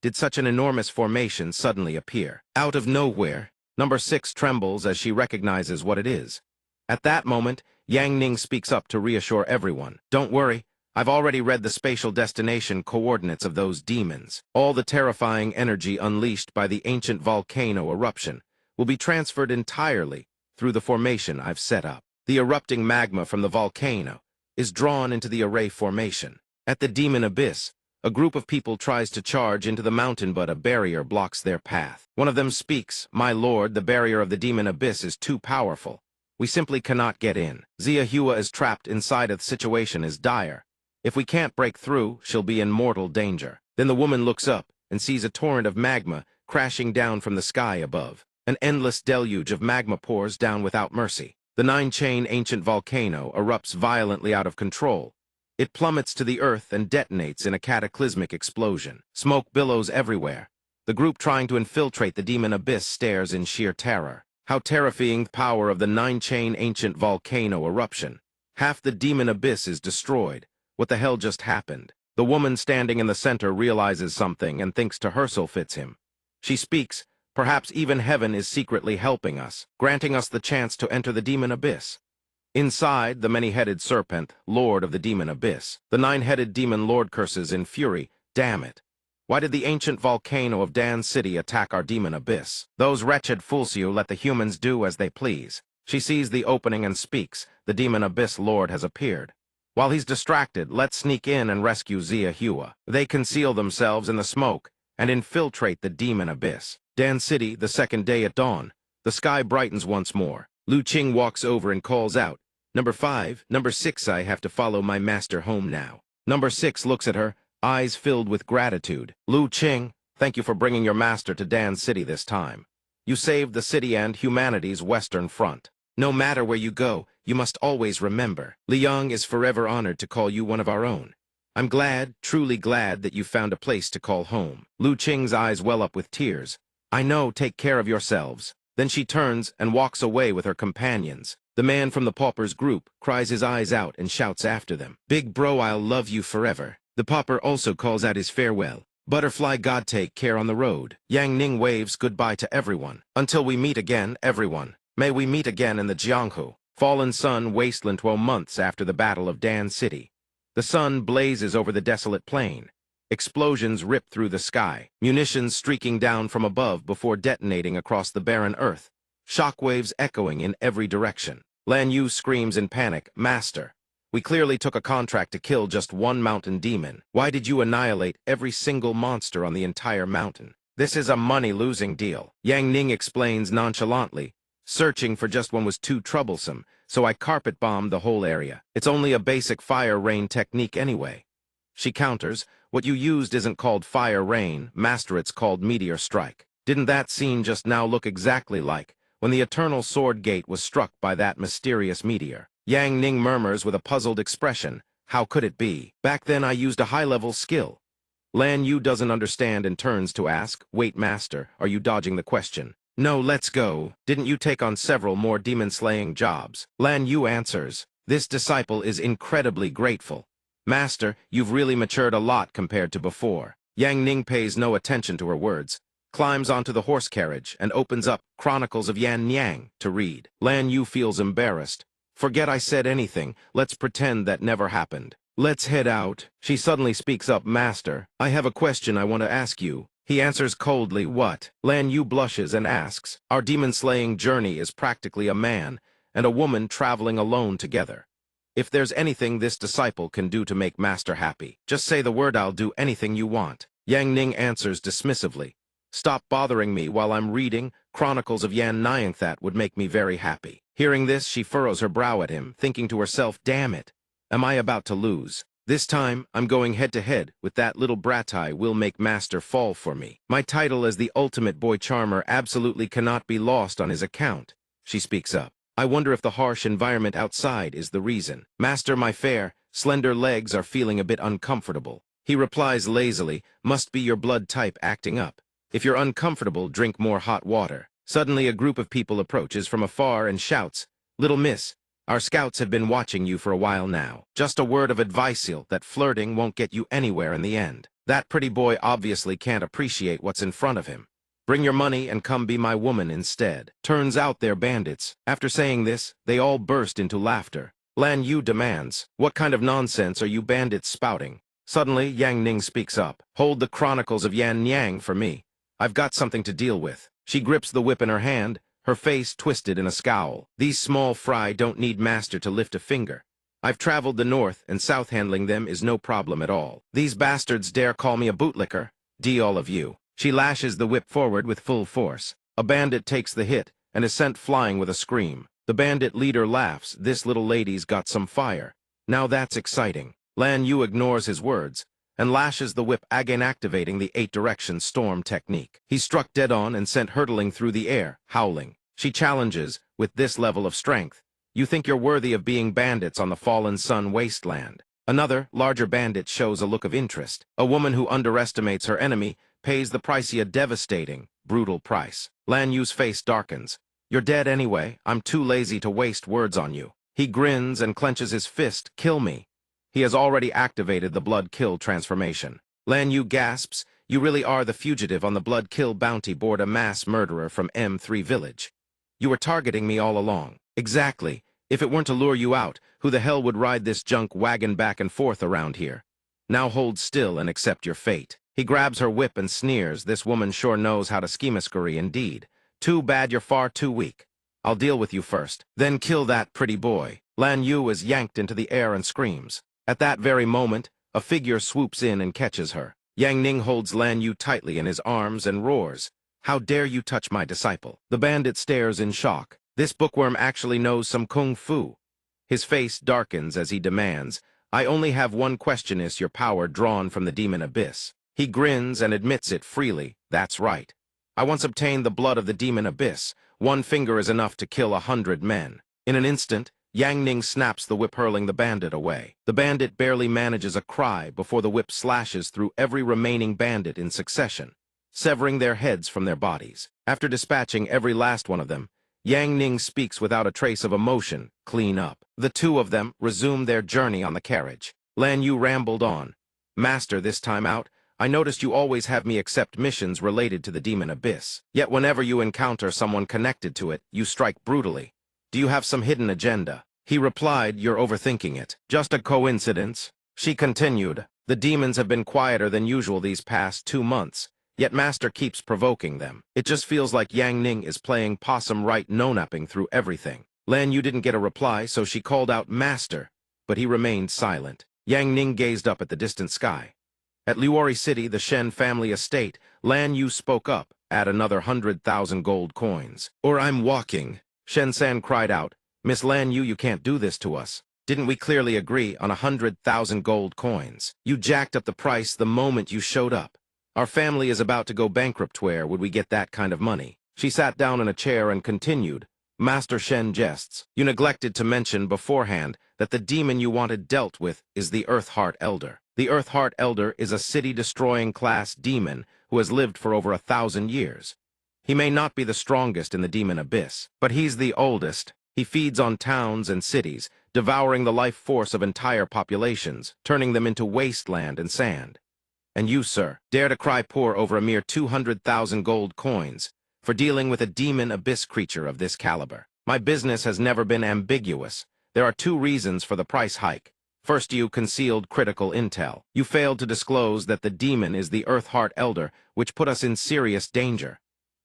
did such an enormous formation suddenly appear? Out of nowhere, number 6 trembles as she recognizes what it is. At that moment, Yang Ning speaks up to reassure everyone. Don't worry, I've already read the spatial destination coordinates of those demons. All the terrifying energy unleashed by the ancient volcano eruption will be transferred entirely through the formation I've set up. The erupting magma from the volcano is drawn into the array formation. At the demon abyss, a group of people tries to charge into the mountain, but a barrier blocks their path. One of them speaks, My lord, the barrier of the demon abyss is too powerful. We simply cannot get in. Hua is trapped inside a situation is dire. If we can't break through, she'll be in mortal danger. Then the woman looks up and sees a torrent of magma crashing down from the sky above. An endless deluge of magma pours down without mercy. The 9-chain ancient volcano erupts violently out of control. It plummets to the earth and detonates in a cataclysmic explosion. Smoke billows everywhere. The group trying to infiltrate the demon abyss stares in sheer terror. How terrifying the power of the 9-chain ancient volcano eruption. Half the demon abyss is destroyed. What the hell just happened? The woman standing in the center realizes something and thinks to herself it's him. She speaks, perhaps even heaven is secretly helping us, granting us the chance to enter the demon abyss. Inside, the many-headed serpent, lord of the demon abyss. The 9-headed demon lord curses in fury, damn it. Why did the ancient volcano of Dan City attack our demon abyss? Those wretched Fulsiu let the humans do as they please. She sees the opening and speaks, the demon abyss lord has appeared. While he's distracted, let's sneak in and rescue Zia Hua. They conceal themselves in the smoke and infiltrate the demon abyss. Dan City, the second day at dawn. The sky brightens once more. Lu Qing walks over and calls out, "Number 5, number 6, I have to follow my master home now." Number 6 looks at her, eyes filled with gratitude. "Lu Qing, thank you for bringing your master to Dan City this time. You saved the city and humanity's western front. No matter where you go, you must always remember, Liang is forever honored to call you one of our own. I'm glad, truly glad that you found a place to call home." Lu Qing's eyes well up with tears. "I know, take care of yourselves." Then she turns and walks away with her companions. The man from the paupers group cries his eyes out and shouts after them, "Big bro, I'll love you forever." The pauper also calls out his farewell. "Butterfly God, take care on the road." Yang Ning waves goodbye to everyone. "Until we meet again, everyone. May we meet again in the Jianghu." Fallen sun wasteland 12 months after the Battle of Dan City. The sun blazes over the desolate plain. Explosions rip through the sky, munitions streaking down from above before detonating across the barren earth, shockwaves echoing in every direction. Lan Yu screams in panic, "Master, we clearly took a contract to kill just one mountain demon. Why did you annihilate every single monster on the entire mountain? This is a money-losing deal." Yang Ning explains nonchalantly, "Searching for just one was too troublesome, so I carpet-bombed the whole area. It's only a basic fire rain technique anyway." She counters, "What you used isn't called fire rain, master, it's called meteor strike. Didn't that scene just now look exactly like when the eternal sword gate was struck by that mysterious meteor?" Yang Ning murmurs with a puzzled expression, "How could it be? Back then I used a high-level skill." Lan Yu doesn't understand and turns to ask, "Wait, master, are you dodging the question?" "No, let's go. Didn't you take on several more demon-slaying jobs?" Lan Yu answers, "This disciple is incredibly grateful. Master, you've really matured a lot compared to before." Yang Ning pays no attention to her words, climbs onto the horse carriage, and opens up Chronicles of Yan Niang to read. Lan Yu feels embarrassed. "Forget I said anything. Let's pretend that never happened. Let's head out." She suddenly speaks up, "Master, I have a question I want to ask you." He answers coldly, "What?" Lan Yu blushes and asks, "Our demon-slaying journey is practically a man and a woman traveling alone together. If there's anything this disciple can do to make master happy, just say the word, I'll do anything you want." Yang Ning answers dismissively, "Stop bothering me while I'm reading Chronicles of Yan Niang. That would make me very happy." Hearing this, she furrows her brow at him, thinking to herself, "Damn it, am I about to lose? This time, I'm going head-to-head with that little brat-eye will make master fall for me. My title as the ultimate boy charmer absolutely cannot be lost on his account." She speaks up, "I wonder if the harsh environment outside is the reason. Master, my fair, slender legs are feeling a bit uncomfortable." He replies lazily, "Must be your blood type acting up. If you're uncomfortable, drink more hot water." Suddenly, a group of people approaches from afar and shouts, "Little miss, our scouts have been watching you for a while now. Just a word of advice, that flirting won't get you anywhere in the end. That pretty boy obviously can't appreciate what's in front of him. Bring your money and come be my woman instead." Turns out they're bandits. After saying this, they all burst into laughter. Lan Yu demands, "What kind of nonsense are you bandits spouting?" Suddenly, Yang Ning speaks up, "Hold the Chronicles of Yan Niang for me. I've got something to deal with." She grips the whip in her hand, her face twisted in a scowl. "These small fry don't need master to lift a finger. I've traveled the north and south, handling them is no problem at all. These bastards dare call me a bootlicker? D all of you." She lashes the whip forward with full force. A bandit takes the hit and is sent flying with a scream. The bandit leader laughs. "This little lady's got some fire. Now that's exciting." Lan Yu ignores his words and lashes the whip, again activating the 8-direction storm technique. He struck dead on and sent hurtling through the air, howling. She challenges, "With this level of strength, You think you're worthy of being bandits on the fallen sun wasteland. Another, larger bandit shows a look of interest. A woman who underestimates her enemy pays the pricey a devastating, brutal price. Lan Yu's face darkens. You're dead anyway. I'm too lazy to waste words on you. He grins and clenches his fist. Kill me. He has already activated the blood kill transformation. Lan Yu gasps. You really are the fugitive on the blood kill bounty board, a mass murderer from M3 Village. You were targeting me all along. Exactly. If it weren't to lure you out, who the hell would ride this junk wagon back and forth around here? Now hold still and accept your fate. He grabs her whip and sneers. This woman sure knows how to schemaskery indeed. Too bad you're far too weak. I'll deal with you first, then kill that pretty boy. Lan Yu is yanked into the air and screams. At that very moment, a figure swoops in and catches her. Yang Ning holds Lan Yu tightly in his arms and roars. How dare you touch my disciple? The bandit stares in shock. This bookworm actually knows some kung fu. His face darkens as he demands, I only have one question: is your power drawn from the demon abyss? He grins and admits it freely. That's right. I once obtained the blood of the demon abyss. One finger is enough to kill 100 men. In an instant, Yang Ning snaps the whip, hurling the bandit away. The bandit barely manages a cry before the whip slashes through every remaining bandit in succession, severing their heads from their bodies. After dispatching every last one of them, Yang Ning speaks without a trace of emotion. Clean up. The two of them resume their journey on the carriage. Lan Yu rambled on. Master, this time out, I noticed you always have me accept missions related to the demon abyss. Yet whenever you encounter someone connected to it, you strike brutally. Do you have some hidden agenda? He replied, you're overthinking it. Just a coincidence. She continued, the demons have been quieter than usual these past 2 months. Yet Master keeps provoking them. It just feels like Yang Ning is playing possum right no-napping through everything. Lan Yu didn't get a reply, so she called out, Master, but he remained silent. Yang Ning gazed up at the distant sky. At Luori City, the Shen family estate, Lan Yu spoke up, add another 100,000 gold coins. Or I'm walking. Shen San cried out, Miss Lan Yu, you can't do this to us. Didn't we clearly agree on 100,000 gold coins? You jacked up the price the moment you showed up. Our family is about to go bankrupt. Where would we get that kind of money? She sat down in a chair and continued. Master Shen jests. You neglected to mention beforehand that the demon you wanted dealt with is the Earth Heart Elder. The Earth Heart Elder is a city-destroying class demon who has lived for over 1,000 years. He may not be the strongest in the demon abyss, but he's the oldest. He feeds on towns and cities, devouring the life force of entire populations, turning them into wasteland and sand. And you, sir, dare to cry poor over a mere 200,000 gold coins for dealing with a demon abyss creature of this caliber. My business has never been ambiguous. There are 2 reasons for the price hike. First, you concealed critical intel. You failed to disclose that the demon is the Earth Heart Elder, which put us in serious danger.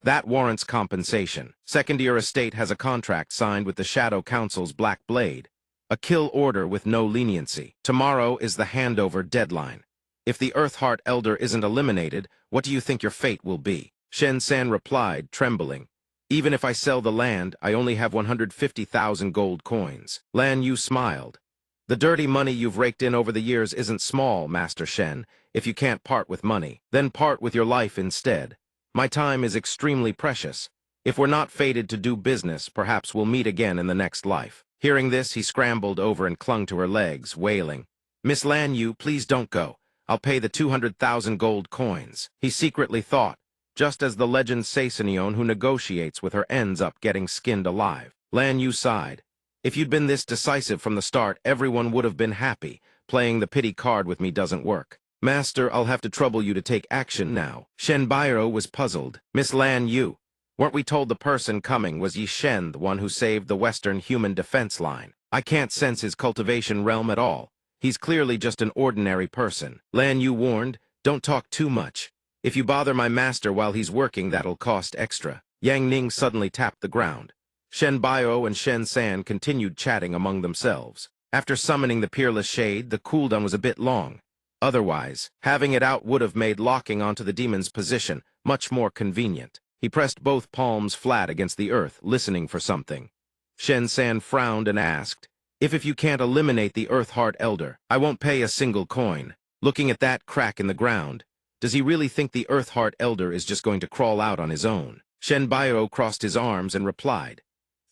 That warrants compensation. Second, your estate has a contract signed with the Shadow Council's Black Blade, a kill order with no leniency. Tomorrow is the handover deadline. If the Earth Heart Elder isn't eliminated, what do you think your fate will be? Shen San replied, trembling. Even if I sell the land, I only have 150,000 gold coins. Lan Yu smiled. The dirty money you've raked in over the years isn't small, Master Shen. If you can't part with money, then part with your life instead. My time is extremely precious. If we're not fated to do business, perhaps we'll meet again in the next life. Hearing this, he scrambled over and clung to her legs, wailing. Miss Lan Yu, please don't go. I'll pay the 200,000 gold coins. He secretly thought, just as the legend Seisonion who negotiates with her ends up getting skinned alive. Lan Yu sighed. If you'd been this decisive from the start, everyone would have been happy. Playing the pity card with me doesn't work. Master, I'll have to trouble you to take action now. Shen Bairo was puzzled. Miss Lan Yu, weren't we told the person coming was Yi Shen, the one who saved the Western Human Defense Line? I can't sense his cultivation realm at all. He's clearly just an ordinary person. Lan Yu warned, don't talk too much. If you bother my master while he's working, that'll cost extra. Yang Ning suddenly tapped the ground. Shen Baio and Shen San continued chatting among themselves. After summoning the Peerless Shade, the cooldown was a bit long. Otherwise, having it out would have made locking onto the demon's position much more convenient. He pressed both palms flat against the earth, listening for something. Shen San frowned and asked, If you can't eliminate the Earth Heart Elder, I won't pay a single coin. Looking at that crack in the ground, does he really think the Earth Heart Elder is just going to crawl out on his own? Shen Baio crossed his arms and replied,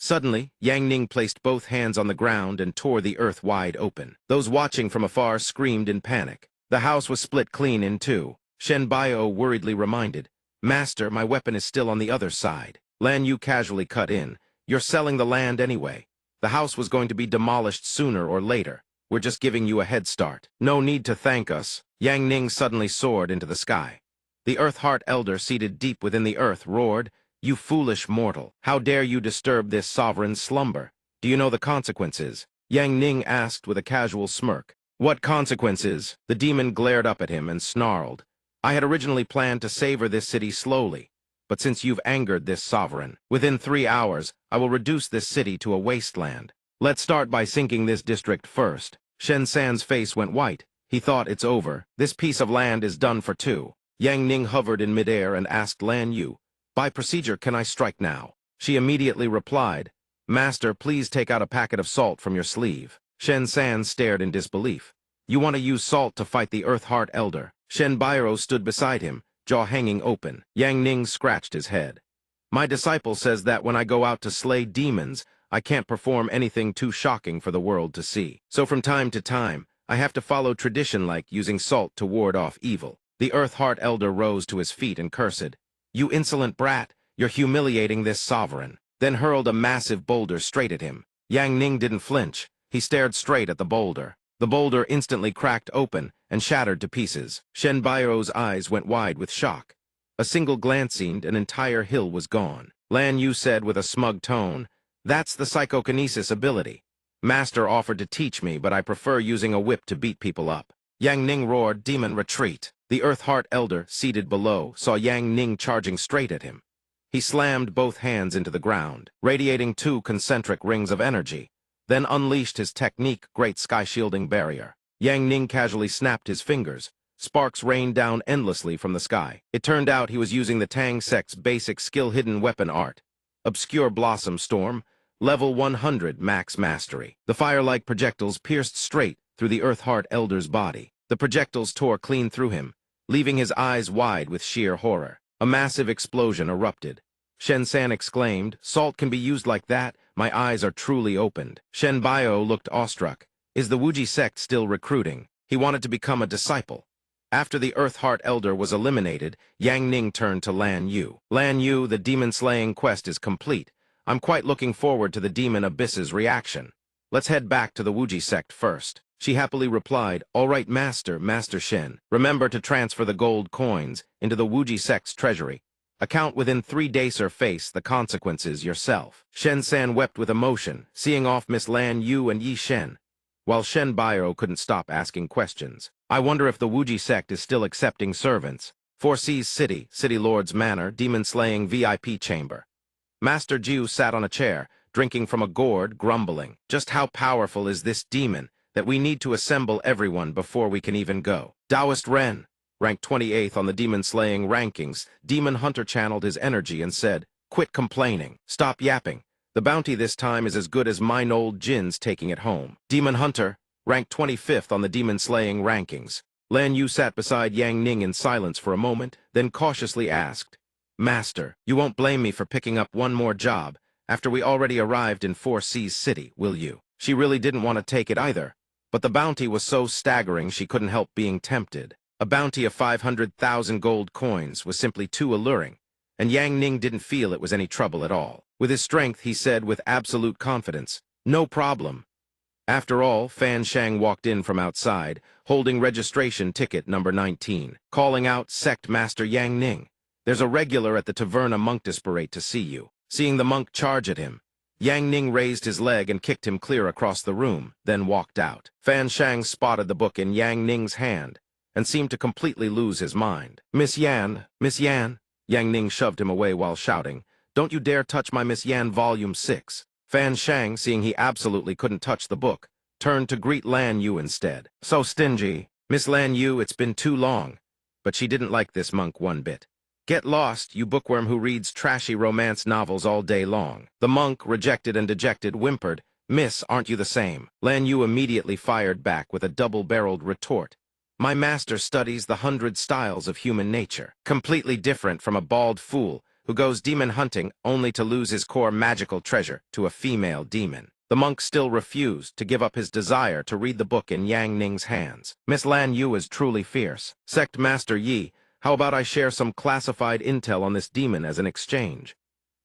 Suddenly, Yang Ning placed both hands on the ground and tore the earth wide open. Those watching from afar screamed in panic. The house was split clean in two. Shen Bio worriedly reminded, "Master, my weapon is still on the other side." Lan Yu casually cut in, "You're selling the land anyway. The house was going to be demolished sooner or later. We're just giving you a head start. No need to thank us." Yang Ning suddenly soared into the sky. The Earth Heart Elder seated deep within the earth roared, "You foolish mortal! How dare you disturb this sovereign's slumber? Do you know the consequences?" Yang Ning asked with a casual smirk. "What consequences?" The demon glared up at him and snarled. "I had originally planned to savor this city slowly, but since you've angered this sovereign, within 3 hours, I will reduce this city to a wasteland. Let's start by sinking this district first." Shen San's face went white. He thought, it's over. This piece of land is done for two. Yang Ning hovered in midair and asked Lan Yu, "By procedure, can I strike now?" She immediately replied, "Master, please take out a packet of salt from your sleeve." Shen San stared in disbelief. "You want to use salt to fight the Earth Heart Elder?" Shen Bairo stood beside him, jaw hanging open. Yang Ning scratched his head. "My disciple says that when I go out to slay demons, I can't perform anything too shocking for the world to see. So from time to time, I have to follow tradition like using salt to ward off evil." The Earth Heart Elder rose to his feet and cursed, "You insolent brat, you're humiliating this sovereign," then hurled a massive boulder straight at him. Yang Ning didn't flinch. He stared straight at the boulder. The boulder instantly cracked open and shattered to pieces. Shen Bairo's eyes went wide with shock. A single glance and an entire hill was gone. Lan Yu said with a smug tone, "That's the psychokinesis ability. Master offered to teach me, but I prefer using a whip to beat people up." Yang Ning roared, "Demon, retreat!" The Earth Heart Elder, seated below, saw Yang Ning charging straight at him. He slammed both hands into the ground, radiating 2 concentric rings of energy, then unleashed his technique Great Sky Shielding Barrier. Yang Ning casually snapped his fingers. Sparks rained down endlessly from the sky. It turned out he was using the Tang Sect's basic skill-hidden weapon art. Obscure Blossom Storm, level 100 max mastery. The fire-like projectiles pierced straight through the Earth Heart Elder's body. The projectiles tore clean through him, leaving his eyes wide with sheer horror. A massive explosion erupted. Shen San exclaimed, "Salt can be used like that? My eyes are truly opened." Shen Bio looked awestruck. Is the Wuji Sect still recruiting? He wanted to become a disciple. After the Earth Heart Elder was eliminated, Yang Ning turned to Lan Yu. "Lan Yu, the demon-slaying quest is complete. I'm quite looking forward to the Demon Abyss's reaction. Let's head back to the Wuji Sect first." She happily replied, "All right, Master Shen. Remember to transfer the gold coins into the Wuji Sect's treasury. Account within 3 days or face the consequences yourself." Shen San wept with emotion, seeing off Miss Lan Yu and Yi Shen, while Shen Bairo couldn't stop asking questions. "I wonder if the Wuji Sect is still accepting servants." 4 Seas City, City Lord's Manor, demon-slaying VIP chamber. Master Jiu sat on a chair, drinking from a gourd, grumbling. "Just how powerful is this demon that we need to assemble everyone before we can even go?" Taoist Ren, ranked 28th on the demon-slaying rankings, Demon Hunter channeled his energy and said, "Quit complaining. Stop yapping. The bounty this time is as good as mine old Jin's taking it home." Demon Hunter, ranked 25th on the demon-slaying rankings. Lan Yu sat beside Yang Ning in silence for a moment, then cautiously asked, "Master, you won't blame me for picking up one more job after we already arrived in 4 Seas City, will you?" She really didn't want to take it either, but the bounty was so staggering she couldn't help being tempted. A bounty of 500,000 gold coins was simply too alluring, and Yang Ning didn't feel it was any trouble at all. With his strength, he said with absolute confidence, "No problem." After all, Fan Shang walked in from outside, holding registration ticket number 19, calling out, "Sect Master Yang Ning. There's a regular at the Taverna Monk Disparate to see you." Seeing the monk charge at him, Yang Ning raised his leg and kicked him clear across the room, then walked out. Fan Shang spotted the book in Yang Ning's hand and seemed to completely lose his mind. Miss Yan. Yang Ning shoved him away while shouting, "Don't you dare touch my Miss Yan Volume 6. Fan Shang, seeing he absolutely couldn't touch the book, turned to greet Lan Yu instead. "So stingy. Miss Lan Yu, it's been too long." But she didn't like this monk one bit. "Get lost, you bookworm who reads trashy romance novels all day long." The monk, rejected and dejected, whimpered, "Miss, aren't you the same?" Lan Yu immediately fired back with a double-barreled retort. "My master studies the 100 styles of human nature, completely different from a bald fool who goes demon hunting only to lose his core magical treasure to a female demon. The monk still refused to give up his desire to read the book in Yang Ning's hands. Miss Lan Yu is truly fierce. Sect Master Yi, how about I share some classified intel on this demon as an exchange?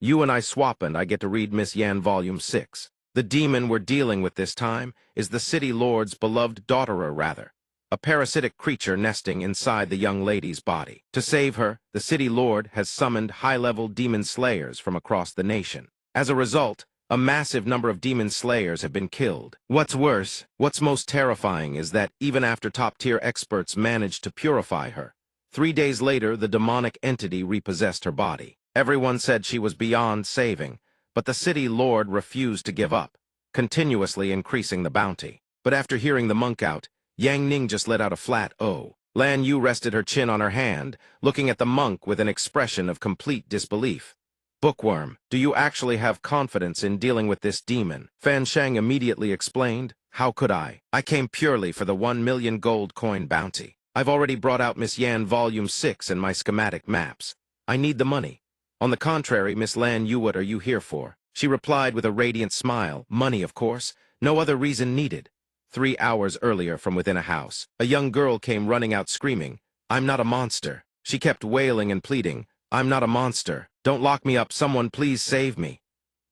You and I swap and I get to read Miss Yan Volume 6. The demon we're dealing with this time is the city lord's beloved daughter, or rather, a parasitic creature nesting inside the young lady's body. To save her, the city lord has summoned high-level demon slayers from across the nation. As a result, a massive number of demon slayers have been killed. What's worse, what's most terrifying is that even after top-tier experts managed to purify her, 3 days later the demonic entity repossessed her body. Everyone said she was beyond saving, but the city lord refused to give up, continuously increasing the bounty. But after hearing the monk out, Yang Ning just let out a flat "oh." Lan Yu rested her chin on her hand, looking at the monk with an expression of complete disbelief. "Bookworm, do you actually have confidence in dealing with this demon?" Fan Shang immediately explained. "How could I? I came purely for the 1 million gold coin bounty. I've already brought out Miss Yan Volume 6 and my schematic maps. I need the money." "On the contrary, Miss Lan Yu, what are you here for?" She replied with a radiant smile. "Money, of course. No other reason needed." 3 hours earlier, from within a house, a young girl came running out screaming, "I'm not a monster." She kept wailing and pleading, "I'm not a monster. Don't lock me up. Someone please save me."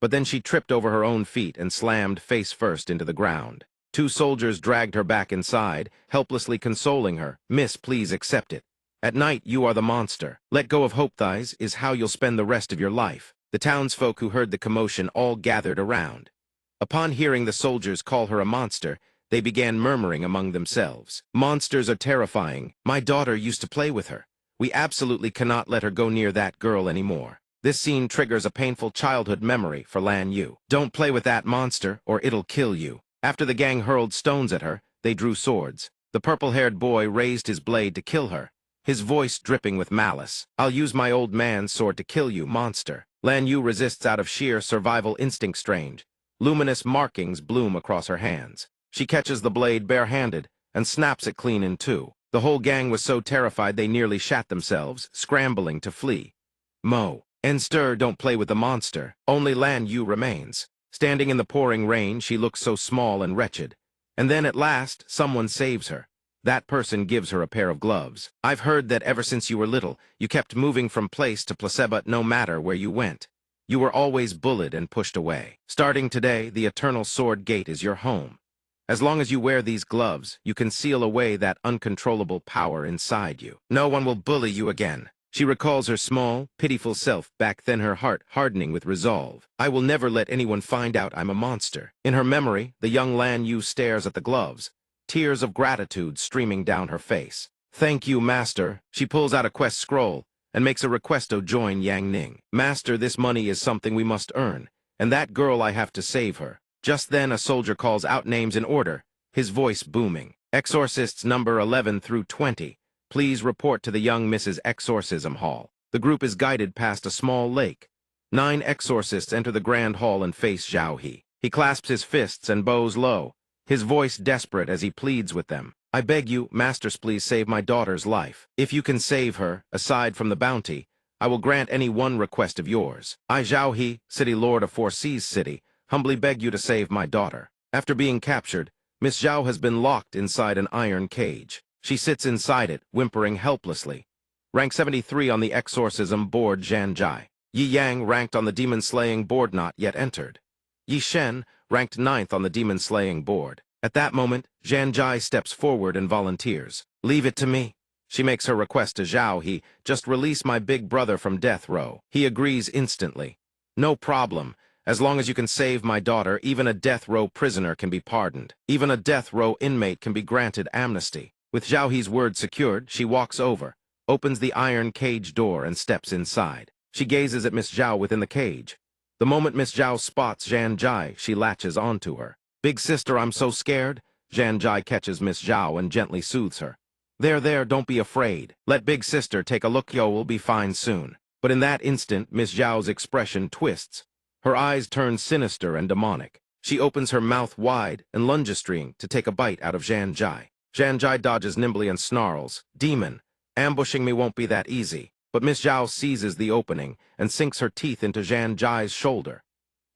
But then she tripped over her own feet and slammed face first into the ground. 2 soldiers dragged her back inside, helplessly consoling her. "Miss, please accept it. At night, you are the monster. Let go of hope, thighs, is how you'll spend the rest of your life." The townsfolk who heard the commotion all gathered around. Upon hearing the soldiers call her a monster, they began murmuring among themselves. "Monsters are terrifying. My daughter used to play with her. We absolutely cannot let her go near that girl anymore." This scene triggers a painful childhood memory for Lan Yu. "Don't play with that monster, or it'll kill you." After the gang hurled stones at her, they drew swords. The purple-haired boy raised his blade to kill her, his voice dripping with malice. "I'll use my old man's sword to kill you, monster." Lan Yu resists out of sheer survival instinct. Strange, luminous markings bloom across her hands. She catches the blade bare-handed and snaps it clean in two. The whole gang was so terrified they nearly shat themselves, scrambling to flee. Mo and Stir don't play with the monster. Only Lan Yu remains. Standing in the pouring rain, she looks so small and wretched. And then at last, someone saves her. That person gives her a pair of gloves. "I've heard that ever since you were little, you kept moving from place to place, but no matter where you went, you were always bullied and pushed away. Starting today, the Eternal Sword Gate is your home. As long as you wear these gloves, you can seal away that uncontrollable power inside you. No one will bully you again." She recalls her small, pitiful self back then, her heart hardening with resolve. "I will never let anyone find out I'm a monster." In her memory, the young Lan Yu stares at the gloves, tears of gratitude streaming down her face. "Thank you, Master." She pulls out a quest scroll and makes a request to join Yang Ning. "Master, this money is something we must earn, and that girl, I have to save her." Just then a soldier calls out names in order, his voice booming. "Exorcists number 11 through 20. Please report to the young Mrs. Exorcism Hall." The group is guided past a small lake. 9 exorcists enter the grand hall and face Zhao He. He clasps his fists and bows low, his voice desperate as he pleads with them. "I beg you, masters, please save my daughter's life. If you can save her, aside from the bounty, I will grant any one request of yours. I, Zhao He, City Lord of Four Seas City, humbly beg you to save my daughter." After being captured, Miss Zhao has been locked inside an iron cage. She sits inside it, whimpering helplessly. Rank 73 on the exorcism board, Zhan Jai. Yi Yang, ranked on the demon-slaying board, not yet entered. Yi Shen, ranked 9th on the demon-slaying board. At that moment, Zhan Jai steps forward and volunteers. "Leave it to me." She makes her request to Zhao He, "Just release my big brother from death row." He agrees instantly. "No problem. As long as you can save my daughter, even a death row prisoner can be pardoned. Even a death row inmate can be granted amnesty." With Zhao He's word secured, she walks over, opens the iron cage door, and steps inside. She gazes at Miss Zhao within the cage. The moment Miss Zhao spots Zhan Jai, she latches onto her. "Big sister, I'm so scared." Zhan Jai catches Miss Zhao and gently soothes her. There, don't be afraid. Let big sister take a look, we'll be fine soon." But in that instant, Miss Zhao's expression twists. Her eyes turn sinister and demonic. She opens her mouth wide and lunges to take a bite out of Zhan Jai. Zhan Jai dodges nimbly and snarls, "Demon, ambushing me won't be that easy." but Miss Zhao seizes the opening and sinks her teeth into Zhan Jai's shoulder.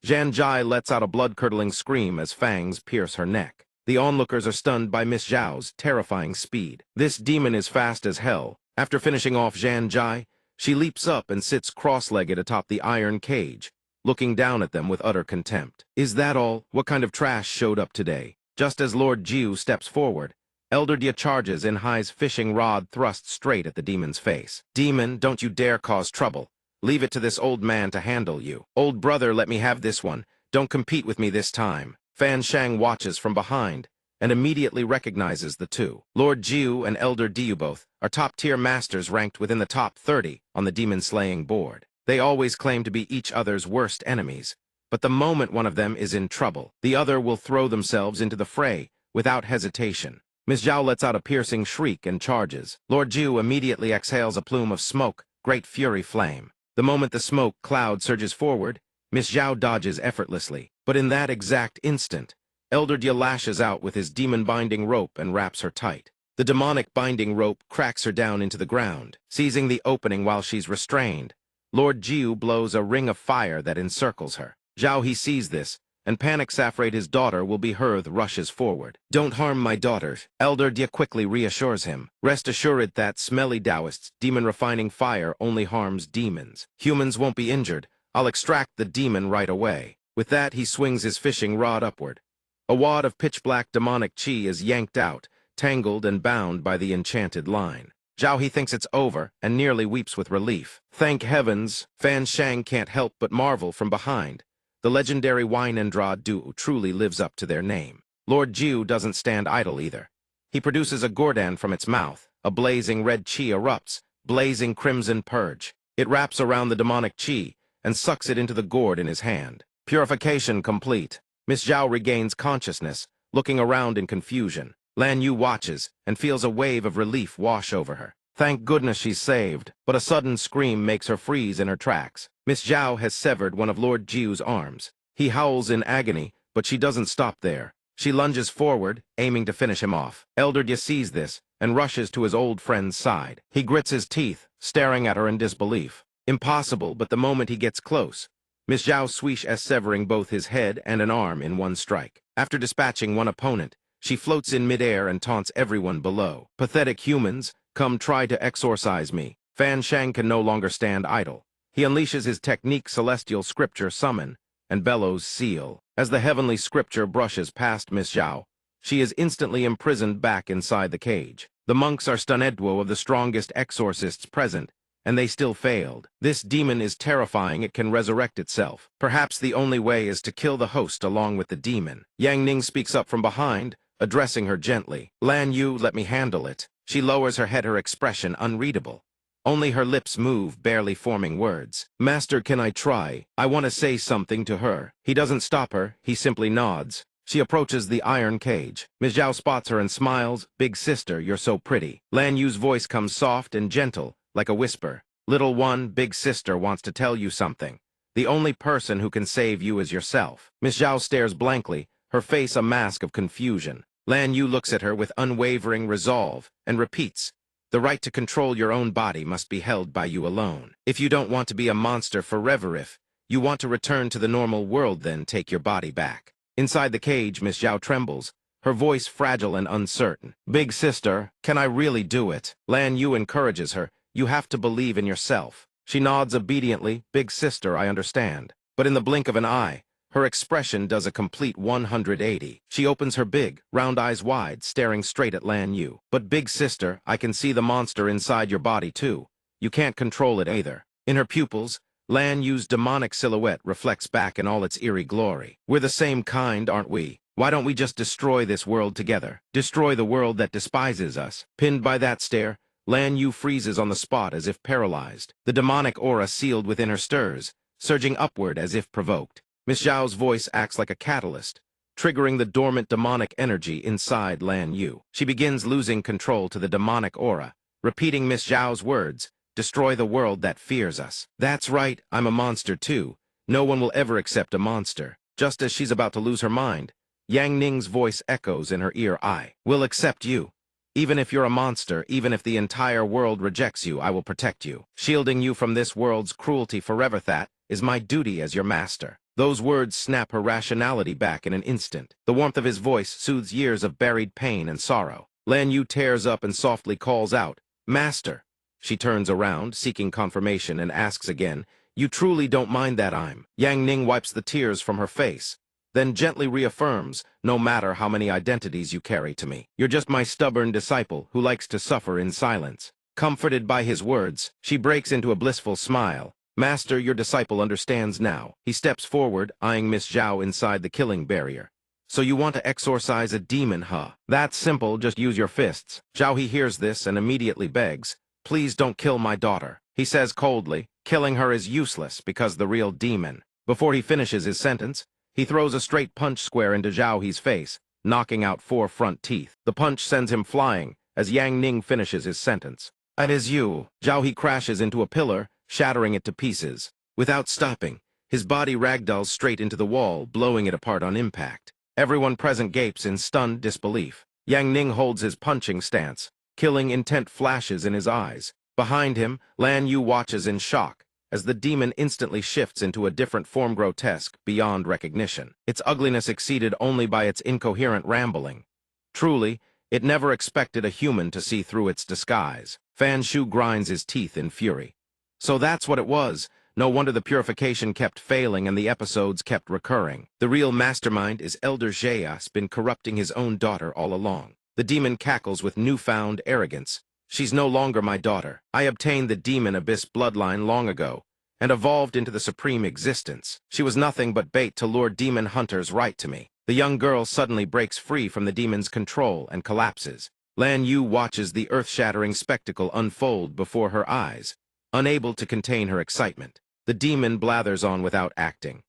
Zhan Jai lets out a blood-curdling scream as fangs pierce her neck. The onlookers are stunned by Miss Zhao's terrifying speed. This demon is fast as hell. After finishing off Zhan Jai, she leaps up and sits cross-legged atop the iron cage, looking down at them with utter contempt. Is that all? What kind of trash showed up today? Just as Lord Jiu steps forward, Elder Dia charges in Hai's fishing rod thrust straight at the demon's face. Demon, don't you dare cause trouble. Leave it to this old man to handle you. Old brother, let me have this one. Don't compete with me this time. Fan Shang watches from behind and immediately recognizes the two. Lord Jiu and Elder Diu both are top-tier masters ranked within the top 30 on the demon-slaying board. They always claim to be each other's worst enemies, but the moment one of them is in trouble, the other will throw themselves into the fray without hesitation. Miss Zhao lets out a piercing shriek and charges. Lord Jiu immediately exhales a plume of smoke, great fury flame. The moment the smoke cloud surges forward, Miss Zhao dodges effortlessly, but in that exact instant, Elder Dia lashes out with his demon-binding rope and wraps her tight. The demonic binding rope cracks her down into the ground. Seizing the opening while she's restrained, Lord Jiu blows a ring of fire that encircles her. Zhao he sees this, and panics afraid his daughter will be hurt rushes forward. Don't harm my daughter, Elder Dia quickly reassures him. Rest assured that smelly Taoists' demon-refining fire only harms demons. Humans won't be injured. I'll extract the demon right away. With that, he swings his fishing rod upward. A wad of pitch-black demonic chi is yanked out, tangled and bound by the enchanted line. Zhao he thinks it's over and nearly weeps with relief. Thank heavens, Fan Shang can't help but marvel from behind. The legendary Wynandra Du truly lives up to their name. Lord Jiu doesn't stand idle either. He produces a Gordon from its mouth. A blazing red chi erupts, blazing crimson purge. It wraps around the demonic chi and sucks it into the gourd in his hand. Purification complete. Miss Zhao regains consciousness, looking around in confusion. Lan Yu watches and feels a wave of relief wash over her. Thank goodness she's saved, but a sudden scream makes her freeze in her tracks. Miss Zhao has severed one of Lord Jiu's arms. He howls in agony, but she doesn't stop there. She lunges forward, aiming to finish him off. Elder Dia sees this and rushes to his old friend's side. He grits his teeth, staring at her in disbelief. Impossible, but the moment he gets close, Miss Zhao swish as severing both his head and an arm in one strike. After dispatching one opponent, she floats in midair and taunts everyone below. Pathetic humans, come try to exorcise me. Fan Shang can no longer stand idle. He unleashes his technique celestial scripture summon and bellows seal. As the heavenly scripture brushes past Miss Zhao, she is instantly imprisoned back inside the cage. The monks are stunned of the strongest exorcists present, and they still failed. This demon is terrifying, it can resurrect itself. Perhaps the only way is to kill the host along with the demon. Yang Ning speaks up from behind, addressing her gently. Lan Yu, let me handle it. She lowers her head, her expression unreadable. Only her lips move, barely forming words. Master, can I try? I want to say something to her. He doesn't stop her, he simply nods. She approaches the iron cage. Miss Zhao spots her and smiles. Big sister, you're so pretty. Lan Yu's voice comes soft and gentle, like a whisper. Little one, big sister wants to tell you something. The only person who can save you is yourself. Miss Zhao stares blankly, her face a mask of confusion. Lan Yu looks at her with unwavering resolve and repeats, the right to control your own body must be held by you alone. If you don't want to be a monster forever, if you want to return to the normal world, then take your body back. Inside the cage, Miss Zhao trembles, her voice fragile and uncertain. Big sister, can I really do it? Lan Yu encourages her. You have to believe in yourself. She nods obediently. Big sister, I understand. But in the blink of an eye, her expression does a complete 180. She opens her big, round eyes wide, staring straight at Lan Yu. But big sister, I can see the monster inside your body too. You can't control it either. In her pupils, Lan Yu's demonic silhouette reflects back in all its eerie glory. We're the same kind, aren't we? Why don't we just destroy this world together? Destroy the world that despises us. Pinned by that stare, Lan Yu freezes on the spot as if paralyzed. The demonic aura sealed within her stirs, surging upward as if provoked. Miss Zhao's voice acts like a catalyst, triggering the dormant demonic energy inside Lan Yu. She begins losing control to the demonic aura, repeating Miss Zhao's words, destroy the world that fears us. That's right, I'm a monster too. No one will ever accept a monster. Just as she's about to lose her mind, Yang Ning's voice echoes in her ear. I will accept you. Even if you're a monster, even if the entire world rejects you, I will protect you. Shielding you from this world's cruelty forever, that is my duty as your master. Those words snap her rationality back in an instant. The warmth of his voice soothes years of buried pain and sorrow. Lan Yu tears up and softly calls out, "Master." She turns around, seeking confirmation, and asks again, "You truly don't mind that I'm?" Yang Ning wipes the tears from her face, then gently reaffirms, "No matter how many identities you carry to me, you're just my stubborn disciple who likes to suffer in silence." Comforted by his words, she breaks into a blissful smile. "Master, your disciple understands now." He steps forward, eyeing Miss Zhao inside the killing barrier. "So you want to exorcise a demon, huh? That's simple, just use your fists." Zhao He hears this and immediately begs, "Please don't kill my daughter." He says coldly, "Killing her is useless because the real demon." Before he finishes his sentence, he throws a straight punch square into Zhao He's face, knocking out 4 front teeth. The punch sends him flying as Yang Ning finishes his sentence. "It is you." Zhao He crashes into a pillar, shattering it to pieces. Without stopping, his body ragdolls straight into the wall, blowing it apart on impact. Everyone present gapes in stunned disbelief. Yang Ning holds his punching stance, killing intent flashes in his eyes. Behind him, Lan Yu watches in shock as the demon instantly shifts into a different form, grotesque beyond recognition. Its ugliness exceeded only by its incoherent rambling. Truly, it never expected a human to see through its disguise. Fan Shu grinds his teeth in fury. So that's what it was. No wonder the purification kept failing and the episodes kept recurring. The real mastermind is Elder Zheya's been corrupting his own daughter all along. The demon cackles with newfound arrogance. "She's no longer my daughter. I obtained the demon abyss bloodline long ago and evolved into the supreme existence. She was nothing but bait to lure demon hunters right to me." The young girl suddenly breaks free from the demon's control and collapses. Lan Yu watches the earth-shattering spectacle unfold before her eyes, unable to contain her excitement. The demon blathers on without acting.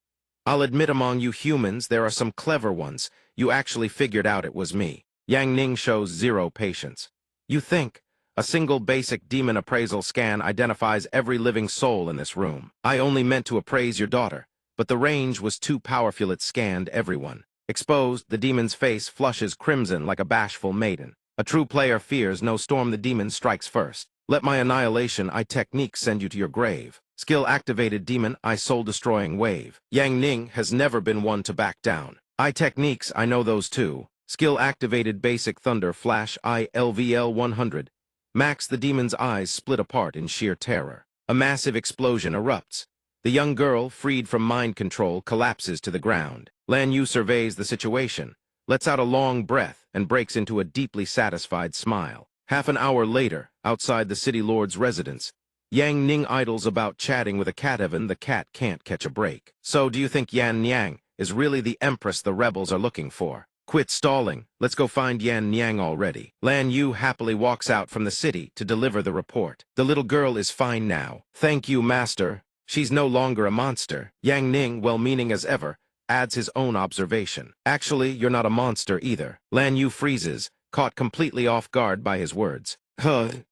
"I'll admit among you humans there are some clever ones. You actually figured out it was me." Yang Ning shows zero patience. "You think? A single basic demon appraisal scan identifies every living soul in this room. I only meant to appraise your daughter, but the range was too powerful. It scanned everyone." Exposed, the demon's face flushes crimson like a bashful maiden. A true player fears no storm. The demon strikes first. "Let my annihilation I technique send you to your grave." Skill-activated demon I soul-destroying wave. Yang Ning has never been one to back down. "I techniques, I know those too." Skill-activated basic thunder flash I LVL 100. Max. The demon's eyes split apart in sheer terror. A massive explosion erupts. The young girl, freed from mind control, collapses to the ground. Lan Yu surveys the situation, lets out a long breath, and breaks into a deeply satisfied smile. Half an hour later, outside the city lord's residence, Yang Ning idles about chatting with a cat. Even the cat can't catch a break. "So do you think Yan Nyang is really the empress the rebels are looking for? Quit stalling. Let's go find Yan Nyang already." Lan Yu happily walks out from the city to deliver the report. "The little girl is fine now. Thank you, master. She's no longer a monster." Yang Ning, well-meaning as ever, adds his own observation. "Actually, you're not a monster either." Lan Yu freezes, caught completely off guard by his words.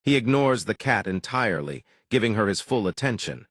He ignores the cat entirely, giving her his full attention.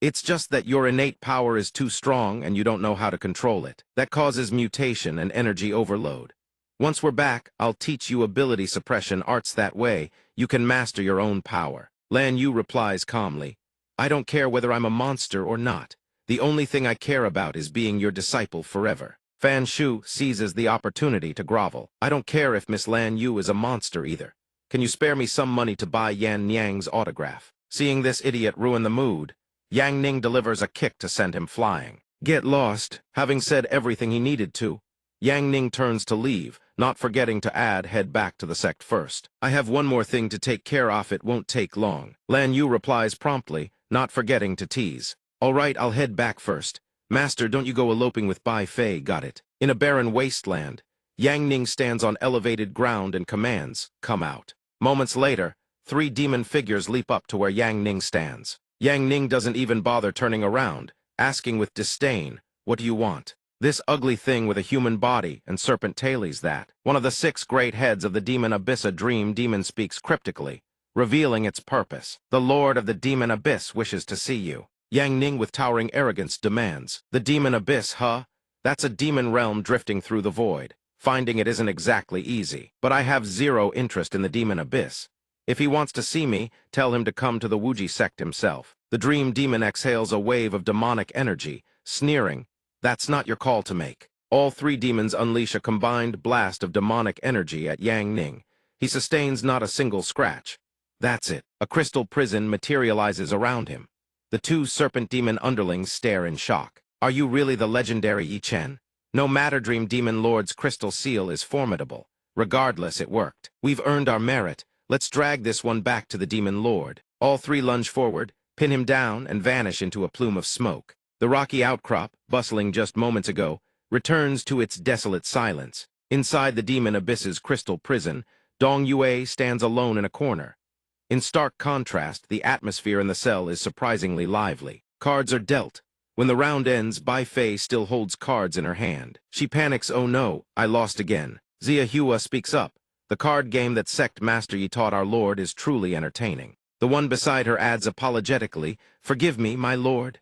"It's just that your innate power is too strong and you don't know how to control it. That causes mutation and energy overload. Once we're back, I'll teach you ability suppression arts. That way, you can master your own power." Lan Yu replies calmly, "I don't care whether I'm a monster or not. The only thing I care about is being your disciple forever." Fan Shu seizes the opportunity to grovel. "I don't care if Miss Lan Yu is a monster either. Can you spare me some money to buy Yan Nyang's autograph?" Seeing this idiot ruin the mood, Yang Ning delivers a kick to send him flying. "Get lost." Having said everything he needed to, Yang Ning turns to leave, not forgetting to add, "Head back to the sect first. I have one more thing to take care of. It won't take long." Lan Yu replies promptly, not forgetting to tease, "All right, I'll head back first. Master, don't you go eloping with Bai Fei, got it?" In a barren wasteland, Yang Ning stands on elevated ground and commands, "Come out." Moments later, 3 demon figures leap up to where Yang Ning stands. Yang Ning doesn't even bother turning around, asking with disdain, "What do you want?" "This ugly thing with a human body and serpent tail is that." One of the 6 great heads of the demon abyss, a dream demon, speaks cryptically, revealing its purpose. "The Lord of the Demon Abyss wishes to see you." Yang Ning with towering arrogance demands, "The Demon Abyss, huh? That's a demon realm drifting through the void. Finding it isn't exactly easy, but I have zero interest in the demon abyss. If he wants to see me, tell him to come to the Wuji sect himself. The dream demon exhales a wave of demonic energy, sneering, "That's not your call to make." All three demons unleash a combined blast of demonic energy at Yang Ning. He sustains not a single scratch. That's it. A crystal prison materializes around him. The two serpent demon underlings stare in shock. Are you really the legendary Yi Chen? No matter, Dream Demon Lord's crystal seal is formidable. Regardless, it worked. We've earned our merit. Let's drag this one back to the Demon Lord. All three lunge forward, pin him down, and vanish into a plume of smoke. The rocky outcrop, bustling just moments ago, returns to its desolate silence. Inside the Demon Abyss's crystal prison, Dong Yue stands alone in a corner. In stark contrast, the atmosphere in the cell is surprisingly lively. Cards are dealt. When the round ends, Bai Fei still holds cards in her hand. She panics, "Oh no, I lost again." Zia Hua speaks up. "The card game that Sect Master Yi taught our lord is truly entertaining." The one beside her adds apologetically, "Forgive me, my lord."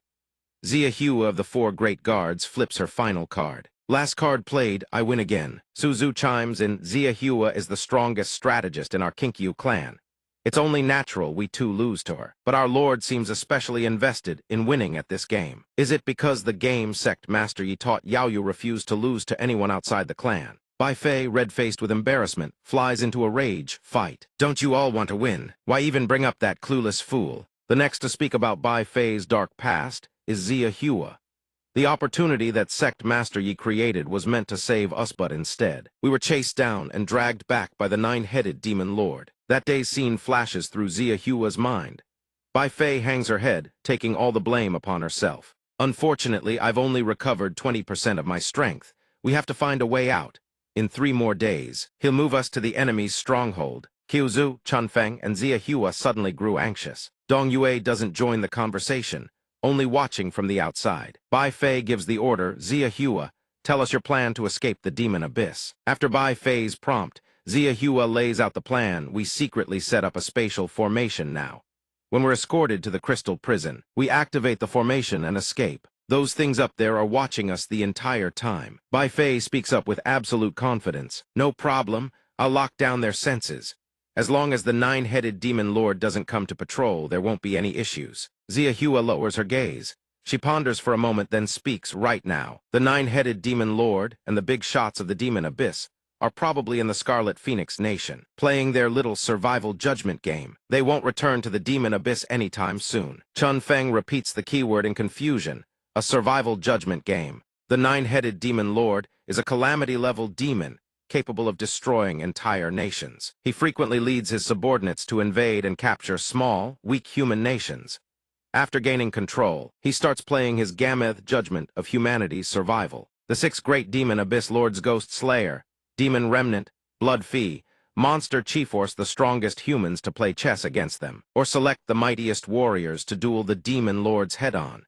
Zia Hua of the Four Great Guards flips her final card. "Last card played, I win again." Suzu chimes in, "Zia Hua is the strongest strategist in our Kinkyu clan. It's only natural we too lose to her, but our lord seems especially invested in winning at this game. Is it because the game Sect Master Yi taught Yaoyu refused to lose to anyone outside the clan?" Bai Fei, red-faced with embarrassment, flies into a rage fight. "Don't you all want to win? Why even bring up that clueless fool?" The next to speak about Bai Fei's dark past is Zia Hua. "The opportunity that Sect Master Yi created was meant to save us, but instead, we were chased down and dragged back by the nine-headed demon lord." That day's scene flashes through Zia Hua's mind. Bai Fei hangs her head, taking all the blame upon herself. "Unfortunately, I've only recovered 20% of my strength. We have to find a way out. In 3 more days, he'll move us to the enemy's stronghold." Qiuzu, Chunfeng, and Zia Hua suddenly grew anxious. Dong Yue doesn't join the conversation, only watching from the outside. Bai Fei gives the order, "Zia Hua, tell us your plan to escape the demon abyss." After Bai Fei's prompt, Zia Hua lays out the plan. "We secretly set up a spatial formation now. When we're escorted to the crystal prison, we activate the formation and escape. Those things up there are watching us the entire time." Bai Fei speaks up with absolute confidence. "No problem, I'll lock down their senses. As long as the nine-headed demon lord doesn't come to patrol, there won't be any issues." Zia Hua lowers her gaze. She ponders for a moment, then speaks. "Right now, the nine-headed demon lord and the big shots of the demon abyss are probably in the Scarlet Phoenix Nation, playing their little survival judgment game. They won't return to the demon abyss anytime soon." Chun Feng repeats the keyword in confusion. "A survival judgment game. The nine-headed demon lord is a calamity-level demon, capable of destroying entire nations. He frequently leads his subordinates to invade and capture small, weak human nations. After gaining control, he starts playing his Gameth judgment of humanity's survival. The 6 great demon abyss lords: Ghost Slayer, Demon Remnant, Blood Fee, Monster Chief, force the strongest humans to play chess against them, or select the mightiest warriors to duel the demon lords head-on.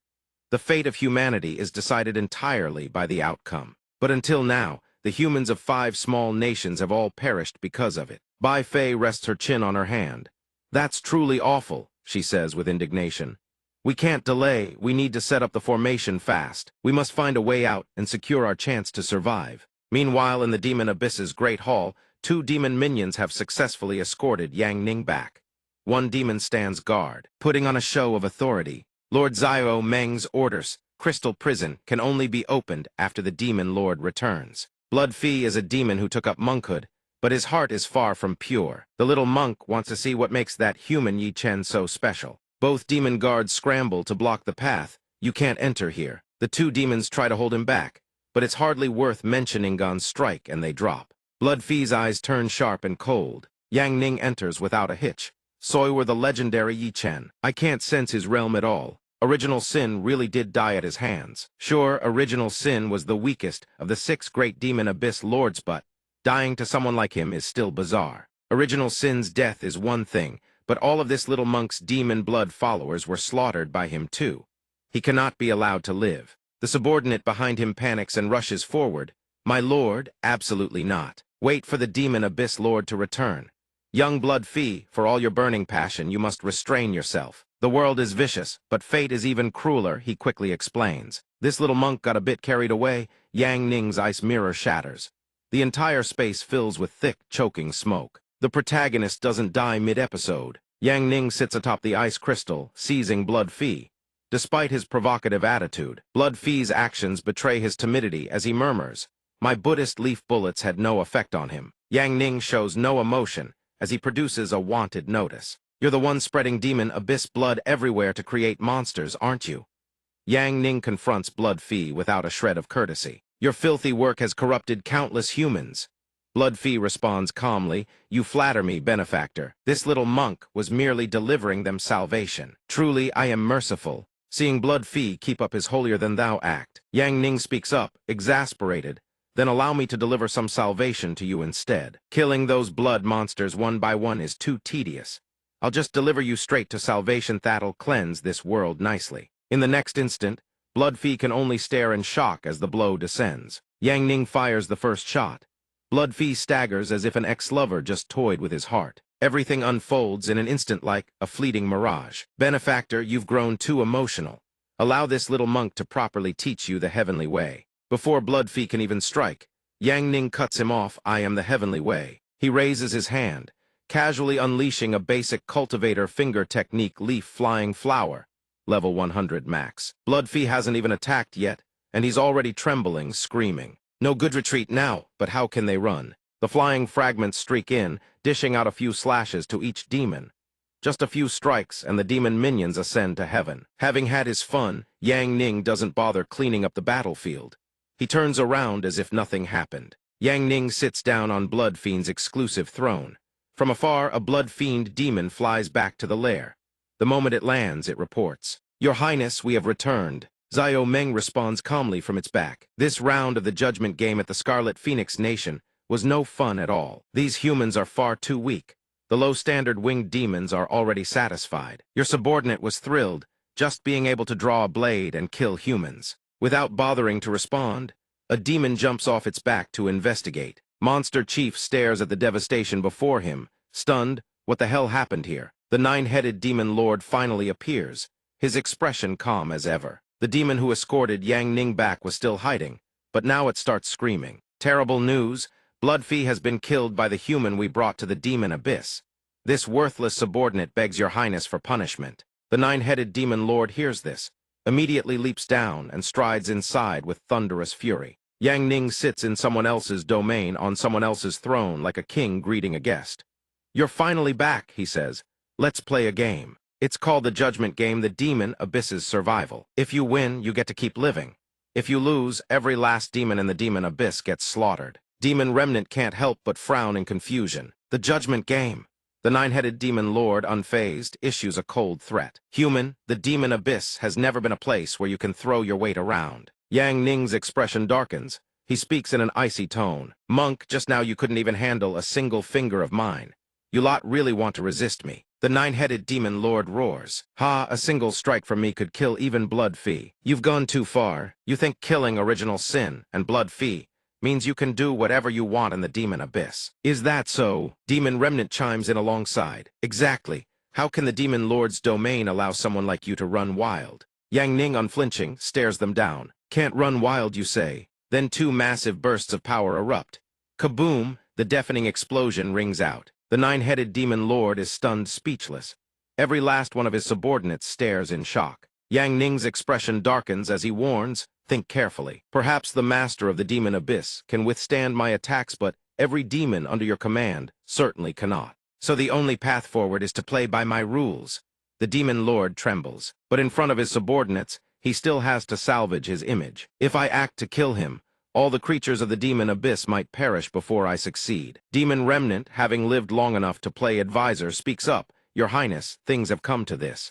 The fate of humanity is decided entirely by the outcome. But until now, the humans of 5 small nations have all perished because of it." Bai Fei rests her chin on her hand. "That's truly awful," she says with indignation. "We can't delay. We need to set up the formation fast. We must find a way out and secure our chance to survive." Meanwhile, in the Demon Abyss's Great Hall, 2 demon minions have successfully escorted Yang Ning back. One demon stands guard, putting on a show of authority. "Lord Zio Meng's orders. Crystal Prison can only be opened after the demon lord returns." Blood Fee is a demon who took up monkhood, but his heart is far from pure. The little monk wants to see what makes that human Yi Chen so special. Both demon guards scramble to block the path. "You can't enter here." The 2 demons try to hold him back, but it's hardly worth mentioning. Gon's strike, and they drop. Blood Fee's eyes turn sharp and cold. Yang Ning enters without a hitch. "So were the legendary Yi Chen. I can't sense his realm at all. Original Sin really did die at his hands." Sure, Original Sin was the weakest of the 6 great demon abyss lords, but dying to someone like him is still bizarre. Original Sin's death is one thing, but all of this little monk's demon blood followers were slaughtered by him too. He cannot be allowed to live. The subordinate behind him panics and rushes forward. "My lord, absolutely not. Wait for the demon abyss lord to return. Young Blood Fee, for all your burning passion, you must restrain yourself. The world is vicious, but fate is even crueler," he quickly explains. This little monk got a bit carried away. Yang Ning's ice mirror shatters. The entire space fills with thick, choking smoke. The protagonist doesn't die mid-episode. Yang Ning sits atop the ice crystal, seizing Blood Fee. Despite his provocative attitude, Blood Fee's actions betray his timidity as he murmurs, "My Buddhist leaf bullets had no effect on him." Yang Ning shows no emotion as he produces a wanted notice. "You're the one spreading demon abyss blood everywhere to create monsters, aren't you?" Yang Ning confronts Blood Fee without a shred of courtesy. "Your filthy work has corrupted countless humans." Blood Fee responds calmly, "You flatter me, benefactor. This little monk was merely delivering them salvation. Truly, I am merciful." Seeing Blood Fee keep up his holier-than-thou act, Yang Ning speaks up, exasperated, "Then allow me to deliver some salvation to you instead. Killing those blood monsters one by one is too tedious. I'll just deliver you straight to salvation that'll cleanse this world nicely." In the next instant, Blood Fee can only stare in shock as the blow descends. Yang Ning fires the first shot. Blood Fee staggers as if an ex-lover just toyed with his heart. Everything unfolds in an instant like a fleeting mirage. "Benefactor, you've grown too emotional. Allow this little monk to properly teach you the heavenly way." Before Blood Fee can even strike, Yang Ning cuts him off. "I am the heavenly way." He raises his hand, casually unleashing a basic cultivator finger technique leaf flying flower. Level 100 max. Blood Fee hasn't even attacked yet, and he's already trembling, screaming. No good retreat now, but how can they run? The flying fragments streak in, dishing out a few slashes to each demon. Just a few strikes, and the demon minions ascend to heaven. Having had his fun, Yang Ning doesn't bother cleaning up the battlefield. He turns around as if nothing happened. Yang Ning sits down on Blood Fiend's exclusive throne. From afar, a Blood Fiend demon flies back to the lair. The moment it lands, it reports, "Your Highness, we have returned." Zio Meng responds calmly from its back. This round of the judgment game at the Scarlet Phoenix Nation was no fun at all. These humans are far too weak. The low-standard winged demons are already satisfied. Your subordinate was thrilled, just being able to draw a blade and kill humans. Without bothering to respond, a demon jumps off its back to investigate. Monster Chief stares at the devastation before him, stunned. What the hell happened here? The nine-headed demon lord finally appears, his expression calm as ever. The demon who escorted Yang Ning back was still hiding, but now it starts screaming. "Terrible news! Blood Fee has been killed by the human we brought to the demon abyss. This worthless subordinate begs your highness for punishment." The nine-headed demon lord hears this, immediately leaps down and strides inside with thunderous fury. Yang Ning sits in someone else's domain on someone else's throne like a king greeting a guest. "You're finally back," he says. "Let's play a game. It's called the Judgment Game, the Demon Abyss's Survival. If you win, you get to keep living. If you lose, every last demon in the Demon Abyss gets slaughtered." Demon Remnant can't help but frown in confusion. The Judgment Game. The nine-headed demon lord, unfazed, issues a cold threat. "Human, the Demon Abyss has never been a place where you can throw your weight around." Yang Ning's expression darkens. He speaks in an icy tone. "Monk, just now you couldn't even handle a single finger of mine. You lot really want to resist me." The nine-headed demon lord roars. "Ha, a single strike from me could kill even Blood Fee. You've gone too far. You think killing Original Sin and Blood Fee means you can do whatever you want in the Demon Abyss. Is that so?" Demon Remnant chimes in alongside. "Exactly. How can the Demon Lord's domain allow someone like you to run wild?" Yang Ning, unflinching, stares them down. "Can't run wild, you say?" Then two massive bursts of power erupt. Kaboom! The deafening explosion rings out. The nine-headed demon lord is stunned speechless. Every last one of his subordinates stares in shock. Yang Ning's expression darkens as he warns, "Think carefully. Perhaps the master of the Demon Abyss can withstand my attacks, but every demon under your command certainly cannot. So the only path forward is to play by my rules." The demon lord trembles, but in front of his subordinates, he still has to salvage his image. "If I act to kill him, all the creatures of the Demon Abyss might perish before I succeed." Demon Remnant, having lived long enough to play advisor, speaks up. "Your Highness, things have come to this.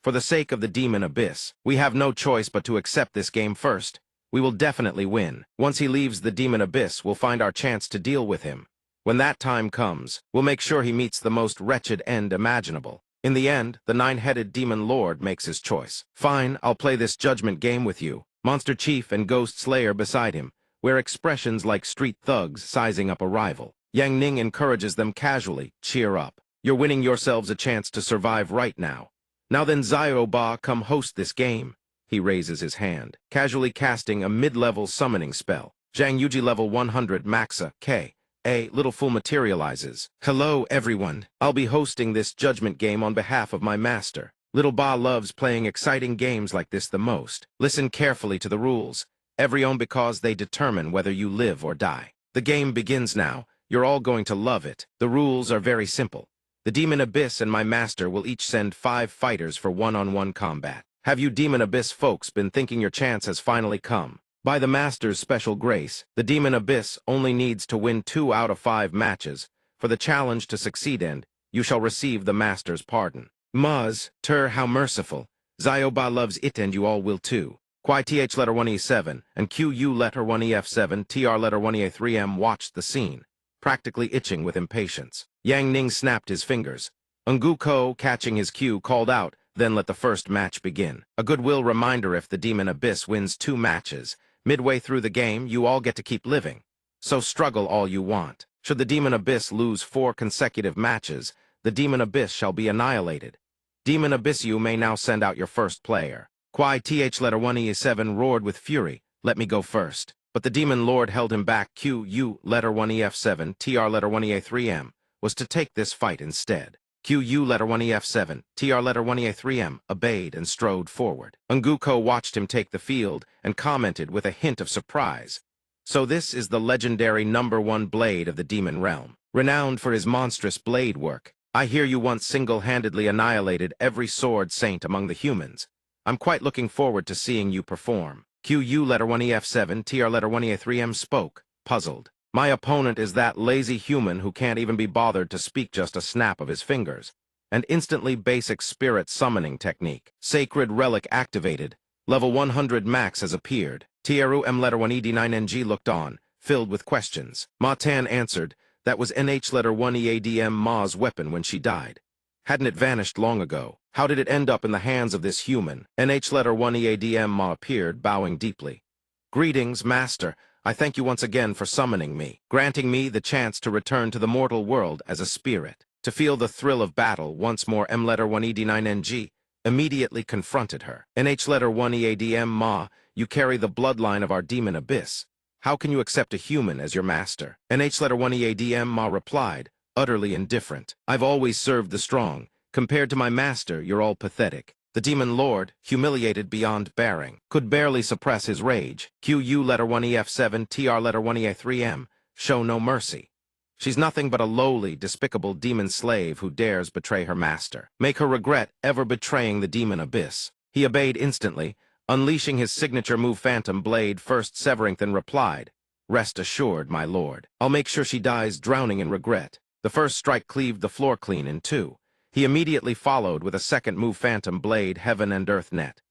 For the sake of the Demon Abyss, we have no choice but to accept this game first. We will definitely win. Once he leaves the Demon Abyss, we'll find our chance to deal with him. When that time comes, we'll make sure he meets the most wretched end imaginable." In the end, the nine-headed demon lord makes his choice. "Fine, I'll play this judgment game with you." Monster Chief and Ghost Slayer beside him wear expressions like street thugs sizing up a rival. Yang Ning encourages them casually, "Cheer up. You're winning yourselves a chance to survive right now. Now then, Zio Ba, come host this game." He raises his hand, casually casting a mid-level summoning spell. Zhang Yuji level 100 Maxa, K. A little fool materializes. Hello, everyone. I'll be hosting this judgment game on behalf of my master. Little Ba loves playing exciting games like this the most. Listen carefully to the rules. Every own because they determine whether you live or die. The game begins now. You're all going to love it. The rules are very simple. The Demon Abyss and my master will each send 5 fighters for one-on-one combat. Have you Demon Abyss folks been thinking your chance has finally come? By the Master's special grace, the Demon Abyss only needs to win 2 out of 5 matches. For the challenge to succeed and you shall receive the Master's pardon. Muz, how merciful. Zioba loves it and you all will too. Quai th letter 1e7 and qu letter 1ef7 tr letter 1e3m watched the scene, practically itching with impatience. Yang Ning snapped his fingers. Ngu Ko, catching his cue, called out, then let the first match begin. A goodwill reminder: if the Demon Abyss wins 2 matches, midway through the game, you all get to keep living. So struggle all you want. Should the Demon Abyss lose 4 consecutive matches, the Demon Abyss shall be annihilated. Demon Abyss, you may now send out your first player. Quai th letter 1e7 roared with fury, let me go first. But the Demon Lord held him back. Qu letter 1ef7 tr letter 1e3m was to take this fight instead. Qu letter 1ef7 tr letter 1e3m obeyed and strode forward. Ngu Ko watched him take the field and commented with a hint of surprise. So this is the legendary #1 blade of the demon realm, renowned for his monstrous blade work. I hear you once single-handedly annihilated every sword saint among the humans. I'm quite looking forward to seeing you perform. Qu letter 1ef7 tr letter 1e3m spoke, puzzled. My opponent is that lazy human who can't even be bothered to speak just a snap of his fingers. An instantly basic spirit summoning technique. Sacred relic activated. Level 100 max has appeared. Tru M letter 1ed9ng looked on, filled with questions. Ma Tan answered, that was NH letter 1EADM Ma's weapon when she died. Hadn't it vanished long ago? How did it end up in the hands of this human? NH letter 1EADM Ma appeared, bowing deeply. Greetings, Master. I thank you once again for summoning me, granting me the chance to return to the mortal world as a spirit. To feel the thrill of battle once more, M letter 1ed9ng immediately confronted her. NH letter 1EADM Ma, you carry the bloodline of our Demon Abyss. How can you accept a human as your master? NH letter 1EADM Ma replied, utterly indifferent. I've always served the strong. Compared to my master, you're all pathetic. The Demon Lord, humiliated beyond bearing, could barely suppress his rage. Qu letter 1ef7 tr letter 1e3m show no mercy. She's nothing but a lowly, despicable demon slave who dares betray her master. Make her regret ever betraying the Demon Abyss. He obeyed instantly, unleashing his signature move Phantom Blade, first severing, then replied, rest assured, my lord. I'll make sure she dies drowning in regret. The first strike cleaved the floor clean in 2. He immediately followed with a second move Phantom Blade, Heaven and Earth Net.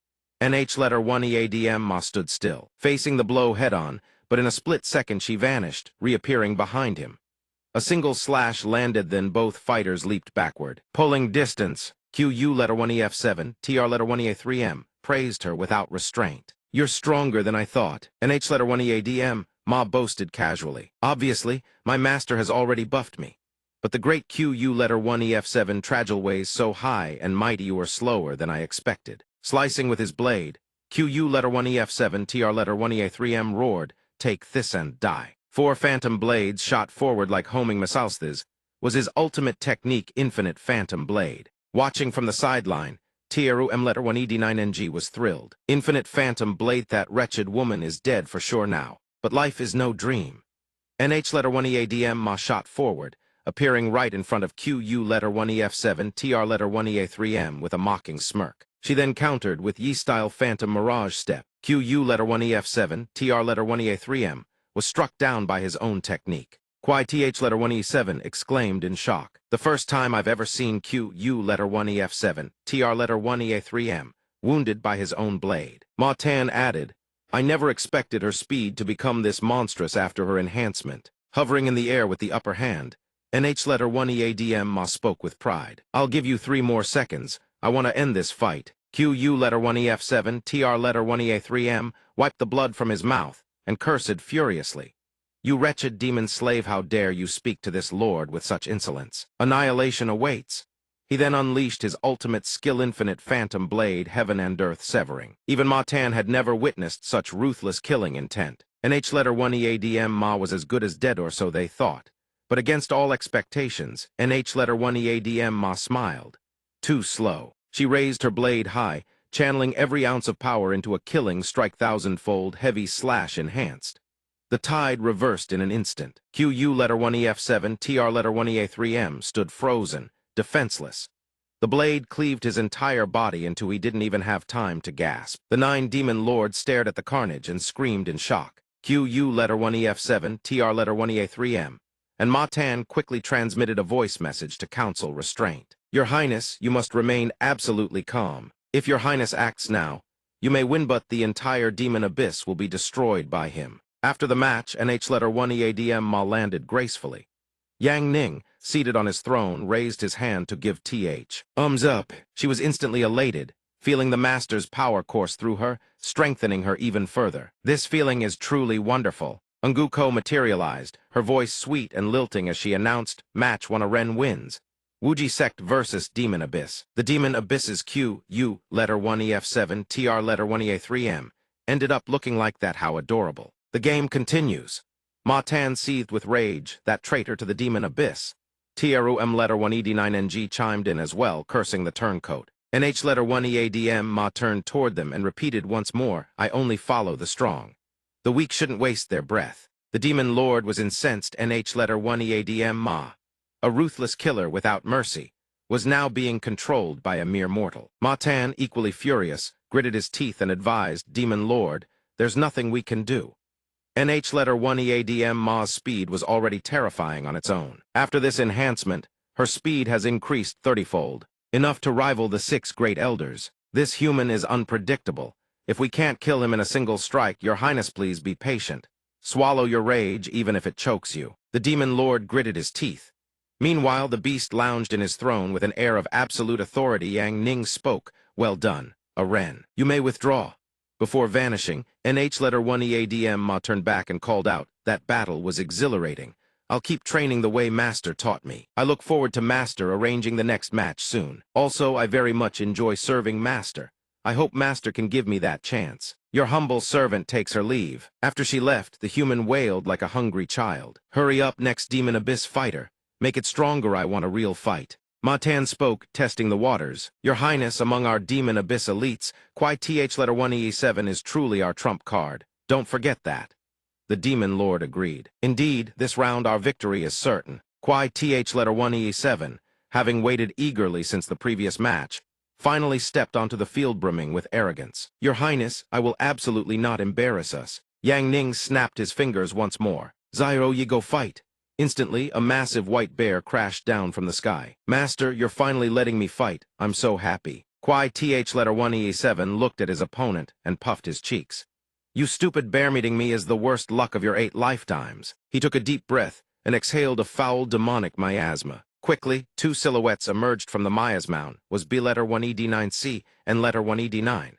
NH letter 1EADM Ma stood still, facing the blow head-on, but in a split second she vanished, reappearing behind him. A single slash landed, then both fighters leaped backward. Pulling distance, Qu letter 1ef7 tr letter 1e3m praised her without restraint. You're stronger than I thought. NH letter 1EADM Ma boasted casually. Obviously, my master has already buffed me. But the great Qu letter 1ef7 Tragil weighs so high and mighty you are slower than I expected. Slicing with his blade, Qu letter 1ef7 tr letter 1e3m roared, take this and die. 4 phantom blades shot forward like homing missiles. This was his ultimate technique, Infinite Phantom Blade. Watching from the sideline, Tru M letter 1ed9ng was thrilled. Infinite Phantom Blade, that wretched woman is dead for sure now. But life is no dream. NH letter 1EADM Ma shot forward, appearing right in front of Qu letter 1ef7 tr letter 1e3m with a mocking smirk. She then countered with Yi-style Phantom Mirage Step. Qu letter 1ef7 tr letter 1e3m was struck down by his own technique. Quai th letter 1e7 exclaimed in shock. The first time I've ever seen Qu letter 1ef7 tr letter 1e3m wounded by his own blade. Ma Tan added, I never expected her speed to become this monstrous after her enhancement. Hovering in the air with the upper hand, NH letter 1EADM Ma spoke with pride. I'll give you 3 more seconds. I want to end this fight. Qu letter 1ef7 tr letter 1e3m wiped the blood from his mouth and cursed furiously. You wretched demon slave, how dare you speak to this lord with such insolence? Annihilation awaits. He then unleashed his ultimate skill, Infinite Phantom Blade, Heaven and Earth Severing. Even Ma Tan had never witnessed such ruthless killing intent. NH letter 1 EADM Ma was as good as dead, or so they thought. But against all expectations, NH letter 1 EADM Ma smiled. Too slow. She raised her blade high, channeling every ounce of power into a killing strike thousand-fold heavy slash enhanced. The tide reversed in an instant. QU letter 1 EF7, TR letter 1 EA3M stood frozen, defenseless. The blade cleaved his entire body until he didn't even have time to gasp. The 9 demon lords stared at the carnage and screamed in shock. QU letter 1 EF7, TR letter 1 EA3M, and Ma Tan quickly transmitted a voice message to counsel restraint. Your Highness, you must remain absolutely calm. If your Highness acts now, you may win, but the entire demon abyss will be destroyed by him. After the match, NH letter 1 EADM Ma landed gracefully. Yang Ning, seated on his throne, raised his hand to give th. Up. She was instantly elated, feeling the master's power course through her, strengthening her even further. This feeling is truly wonderful. Nguko materialized, her voice sweet and lilting as she announced, match 1 Aren wins. Wuji Sect versus Demon Abyss. The Demon Abyss's QU letter 1 EF7, TR letter 1 EA3M ended up looking like that. How adorable. The game continues. Ma Tan seethed with rage, that traitor to the Demon Abyss. TRUM letter 1 ED9NG chimed in as well, cursing the turncoat. NH letter 1 EADM Ma turned toward them and repeated once more, I only follow the strong. The weak shouldn't waste their breath. The Demon Lord was incensed. NH letter 1 EADM Ma, a ruthless killer without mercy, was now being controlled by a mere mortal. Ma Tan, equally furious, gritted his teeth and advised, Demon Lord, there's nothing we can do. NH letter 1 EADM Ma's speed was already terrifying on its own. After this enhancement, her speed has increased 30-fold, enough to rival the 6 great elders. This human is unpredictable. If we can't kill him in a single strike, your Highness, please be patient. Swallow your rage, even if it chokes you. The Demon Lord gritted his teeth. Meanwhile, the beast lounged in his throne with an air of absolute authority. Yang Ning spoke, well done, Aren. You may withdraw. Before vanishing, NH letter 1 EADM Ma turned back and called out, that battle was exhilarating. I'll keep training the way Master taught me. I look forward to Master arranging the next match soon. Also, I very much enjoy serving Master. I hope Master can give me that chance. Your humble servant takes her leave. After she left, the human wailed like a hungry child. Hurry up, next Demon Abyss fighter. Make it stronger, I want a real fight. Ma Tan spoke, testing the waters. Your Highness, among our Demon Abyss elites, Kwai Th letter 1 EE7 is truly our trump card. Don't forget that. The Demon Lord agreed. Indeed, this round our victory is certain. Kwai Th letter 1 EE7, having waited eagerly since the previous match, finally stepped onto the field brimming with arrogance. Your Highness, I will absolutely not embarrass us. Yang Ning snapped his fingers once more. Zyro, ye go fight. Instantly, a massive white bear crashed down from the sky. Master, you're finally letting me fight. I'm so happy. Kwai Th letter 1 EE7 looked at his opponent and puffed his cheeks. You stupid bear, meeting me is the worst luck of your 8 lifetimes. He took a deep breath and exhaled a foul demonic miasma. Quickly, 2 silhouettes emerged from the miasma. Was B letter 1 ED9C and letter 1 ED9.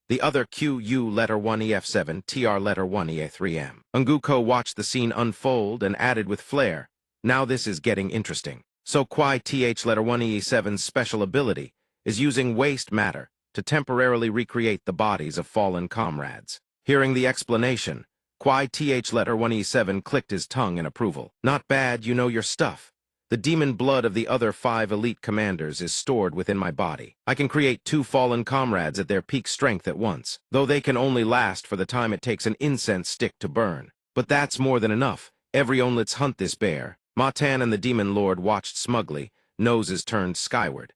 The other QU letter 1 EF7, TR letter 1 EA3M. Nguko watched the scene unfold and added with flair, now this is getting interesting. So Kwai Th letter 1 EE7's special ability is using waste matter to temporarily recreate the bodies of fallen comrades. Hearing the explanation, Kwai Th letter 1 E7 clicked his tongue in approval. Not bad, you know your stuff. The demon blood of the other 5 elite commanders is stored within my body. I can create 2 fallen comrades at their peak strength at once, though they can only last for the time it takes an incense stick to burn. But that's more than enough. Everyone, let's hunt this bear. Ma Tan and the Demon Lord watched smugly, noses turned skyward.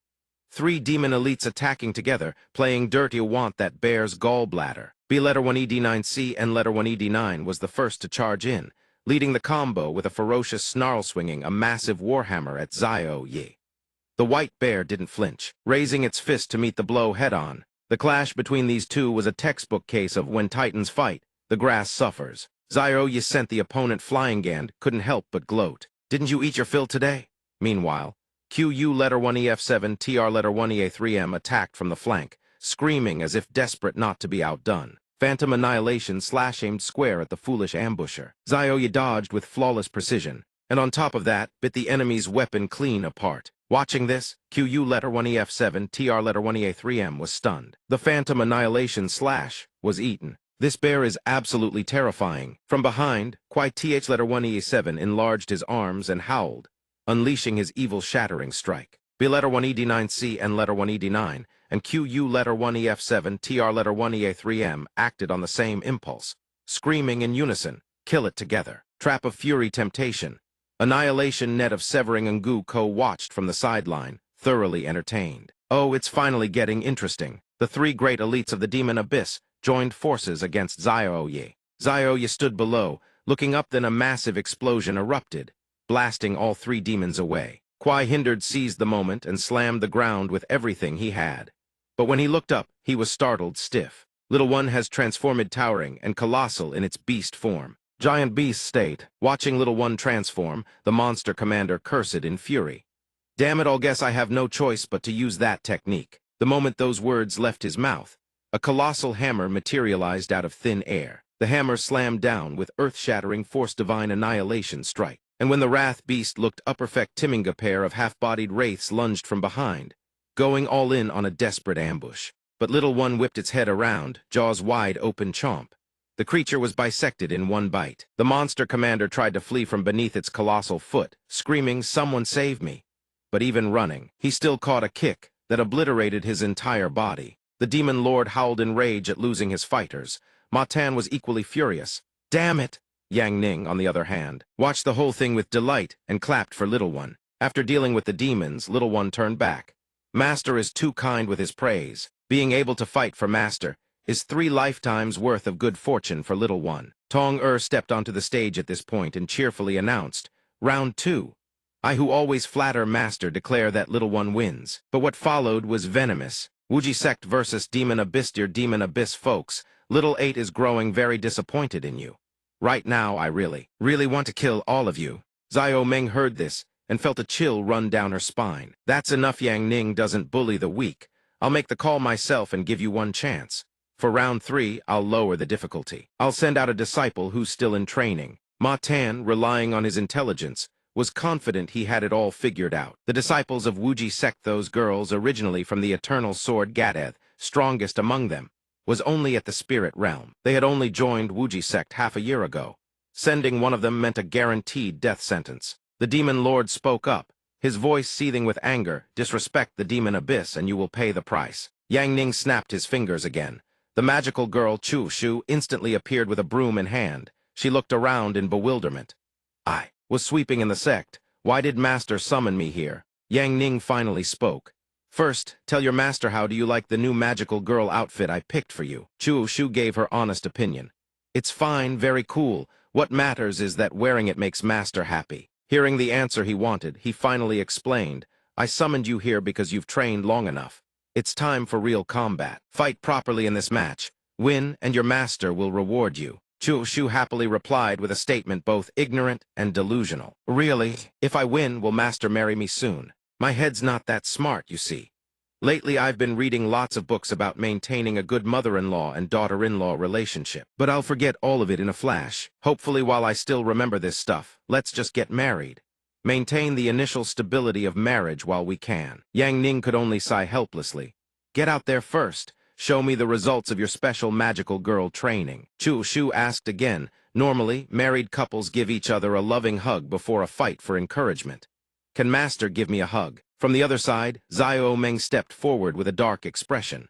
3 demon elites attacking together, playing dirty. Want that bear's gallbladder. B letter 1 ED9C and letter 1 ED9 was the first to charge in, leading the combo with a ferocious snarl swinging a massive warhammer at Zio Yi. The white bear didn't flinch, raising its fist to meet the blow head-on. The clash between these two was a textbook case of when titans fight, the grass suffers. Zio Yi sent the opponent flying and couldn't help but gloat. Didn't you eat your fill today? Meanwhile, QU letter 1 EF7, TR letter 1 EA3M attacked from the flank, screaming as if desperate not to be outdone. Phantom Annihilation aimed square at the foolish ambusher. Zioya dodged with flawless precision, and on top of that, bit the enemy's weapon clean apart. Watching this, QU letter 1 EF7, TR letter 1 EA3M was stunned. The Phantom Annihilation was eaten, This bear is absolutely terrifying. From behind, Kwai Th letter 1E7 enlarged his arms and howled, unleashing his evil shattering strike. B letter 1ED9C and letter 1ED9, and QU letter 1EF7, TR letter 1EA3M acted on the same impulse, screaming in unison, kill it together. Trap of Fury Temptation. Annihilation Net of Severing Ngu Ko watched from the sideline, thoroughly entertained. Oh, it's finally getting interesting. The three great elites of the Demon Abyss joined forces against Zioye. Zioye stood below, looking up, then a massive explosion erupted, blasting all three demons away. Kwai Hindered seized the moment and slammed the ground with everything he had. But when he looked up, he was startled stiff. Little One has transformed towering and colossal in its beast form. Giant beast state. Watching Little One transform, the monster commander cursed in fury. Damn it, I'll guess I have no choice but to use that technique. The moment those words left his mouth, a colossal hammer materialized out of thin air. The hammer slammed down with earth-shattering force divine annihilation strike. And when the wrath beast looked up, perfect Timinga pair of half-bodied wraiths lunged from behind, going all in on a desperate ambush. But Little One whipped its head around, jaws wide open chomp. The creature was bisected in one bite. The monster commander tried to flee from beneath its colossal foot, screaming, "Someone save me!" But even running, he still caught a kick that obliterated his entire body. The demon lord howled in rage at losing his fighters. Ma Tan was equally furious. Damn it! Yang Ning, on the other hand, watched the whole thing with delight and clapped for Little One. After dealing with the demons, Little One turned back. Master is too kind with his praise. Being able to fight for Master is 3 lifetimes worth of good fortune for Little One. Tong stepped onto the stage at this point and cheerfully announced, "Round 2. I who always flatter Master declare that Little One wins." But what followed was venomous. Wuji Sect versus Demon Abyss. Dear Demon Abyss folks, Little 8 is growing very disappointed in you. Right now, I really want to kill all of you. Zio Meng heard this and felt a chill run down her spine. That's enough. Yang Ning doesn't bully the weak. I'll make the call myself and give you one chance. For round 3, I'll lower the difficulty. I'll send out a disciple who's still in training. Ma Tan, relying on his intelligence, was confident he had it all figured out. The disciples of Wuji Sect, those girls originally from the Eternal Sword Gadeth, strongest among them, was only at the spirit realm. They had only joined Wuji Sect half a year ago. Sending one of them meant a guaranteed death sentence. The demon lord spoke up, his voice seething with anger. Disrespect the Demon Abyss and you will pay the price. Yang Ning snapped his fingers again. The magical girl Chu Shu instantly appeared with a broom in hand. She looked around in bewilderment. I was sweeping in the sect. Why did Master summon me here? Yang Ning finally spoke. First, tell your master how do you like the new magical girl outfit I picked for you. Chu Shu gave her honest opinion. It's fine, very cool. What matters is that wearing it makes Master happy. Hearing the answer he wanted, he finally explained, I summoned you here because you've trained long enough. It's time for real combat. Fight properly in this match. Win, and your master will reward you. Chu Shu happily replied with a statement both ignorant and delusional. Really? If I win, will Master marry me soon? My head's not that smart, you see. Lately I've been reading lots of books about maintaining a good mother-in-law and daughter-in-law relationship. But I'll forget all of it in a flash. Hopefully while I still remember this stuff, let's just get married. Maintain the initial stability of marriage while we can. Yang Ning could only sigh helplessly. Get out there first. Show me the results of your special magical girl training. Chu Shu asked again. Normally, married couples give each other a loving hug before a fight for encouragement. Can Master give me a hug? From the other side, Zio Meng stepped forward with a dark expression.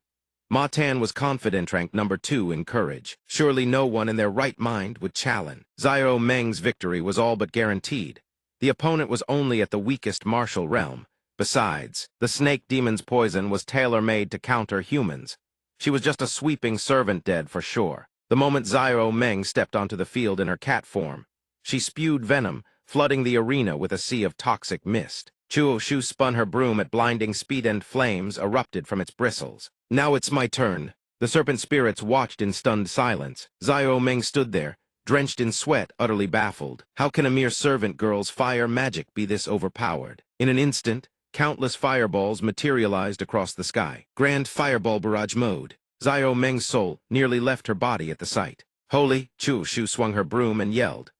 Ma Tan was confident, ranked number 2 in courage. Surely no one in their right mind would challenge. Zio Meng's victory was all but guaranteed. The opponent was only at the weakest martial realm. Besides, the snake demon's poison was tailor-made to counter humans. She was just a sweeping servant dead for sure. The moment Zio Meng stepped onto the field in her cat form, she spewed venom, flooding the arena with a sea of toxic mist. Chu Shu spun her broom at blinding speed and flames erupted from its bristles. Now it's my turn. The serpent spirits watched in stunned silence. Zio Meng stood there, drenched in sweat, utterly baffled. How can a mere servant girl's fire magic be this overpowered? In an instant, countless fireballs materialized across the sky. Grand fireball barrage mode. Zio Meng's soul nearly left her body at the sight. Holy! Chu Shu swung her broom and yelled.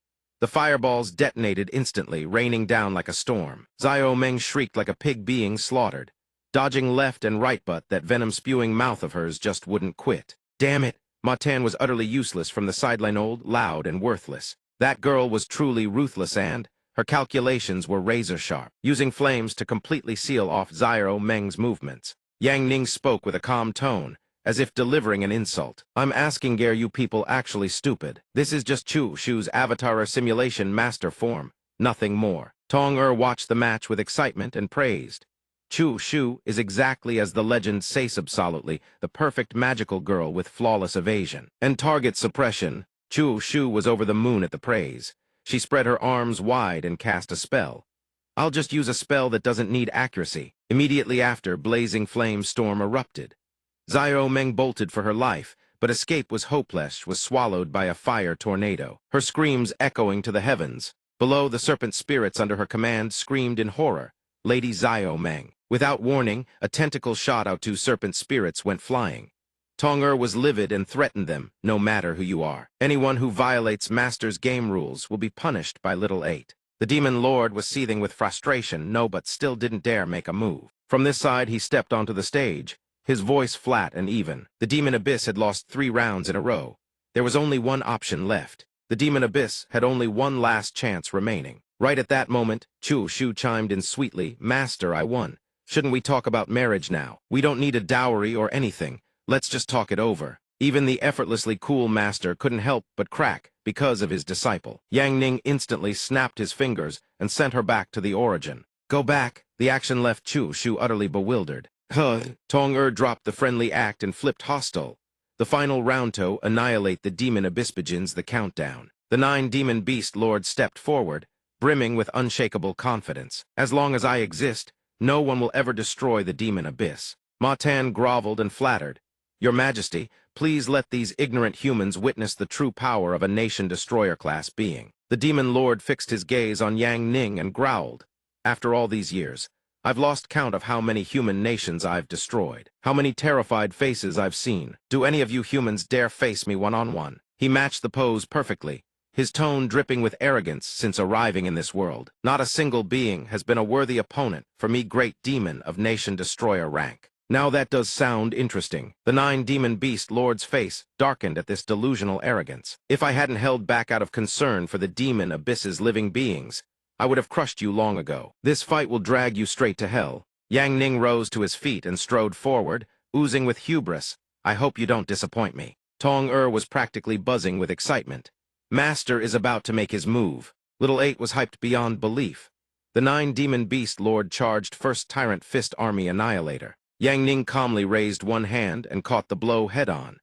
The fireballs detonated instantly, raining down like a storm. Zio Meng shrieked like a pig being slaughtered, dodging left and right, but that venom-spewing mouth of hers just wouldn't quit. Damn it! Ma-Tan was utterly useless from the sideline, old, loud, and worthless. That girl was truly ruthless and her calculations were razor-sharp, using flames to completely seal off Xiao Meng's movements. Yang Ning spoke with a calm tone, as if delivering an insult. I'm asking, are you people actually stupid? This is just Chu Shu's avatar or simulation master form, nothing more. Tong watched the match with excitement and praised. Chu Shu is exactly as the legend says, absolutely the perfect magical girl with flawless evasion and target suppression. Chu Shu was over the moon at the praise. She spread her arms wide and cast a spell. I'll just use a spell that doesn't need accuracy. Immediately after, blazing flame storm erupted. Xiao Meng bolted for her life, but escape was hopeless, was swallowed by a fire tornado, her screams echoing to the heavens. Below, the serpent spirits under her command screamed in horror. Lady Xiao Meng. Without warning, a tentacle shot out. 2 serpent spirits went flying. Tong was livid and threatened them, no matter who you are. Anyone who violates Master's game rules will be punished by Little 8. The Demon Lord was seething with frustration, but still didn't dare make a move. From this side, he stepped onto the stage, his voice flat and even. The Demon Abyss had lost 3 rounds in a row. There was only one option left. The Demon Abyss had only one last chance remaining. Right at that moment, Chu Shu chimed in sweetly, Master, I won. Shouldn't we talk about marriage now? We don't need a dowry or anything. Let's just talk it over. Even the effortlessly cool master couldn't help but crack because of his disciple. Yang Ning instantly snapped his fingers and sent her back to the origin. Go back. The action left Chu Shu utterly bewildered. Tong dropped the friendly act and flipped hostile. The final round to annihilate the demon abyss begins the countdown. The 9 demon beast lords stepped forward, brimming with unshakable confidence. As long as I exist, no one will ever destroy the demon abyss. Ma-Tan groveled and flattered. Your Majesty, please let these ignorant humans witness the true power of a nation-destroyer-class being. The Demon Lord fixed his gaze on Yang Ning and growled. After all these years, I've lost count of how many human nations I've destroyed, how many terrified faces I've seen. Do any of you humans dare face me one-on-one? He matched the pose perfectly, his tone dripping with arrogance since arriving in this world. Not a single being has been a worthy opponent for me, great demon of nation-destroyer rank. Now that does sound interesting. The 9 demon beast lord's face darkened at this delusional arrogance. If I hadn't held back out of concern for the demon abyss's living beings, I would have crushed you long ago. This fight will drag you straight to hell. Yang Ning rose to his feet and strode forward, oozing with hubris. I hope you don't disappoint me. Tong was practically buzzing with excitement. Master is about to make his move. Little 8 was hyped beyond belief. The 9 demon beast lord charged first tyrant fist army annihilator. Yang Ning calmly raised one hand and caught the blow head-on.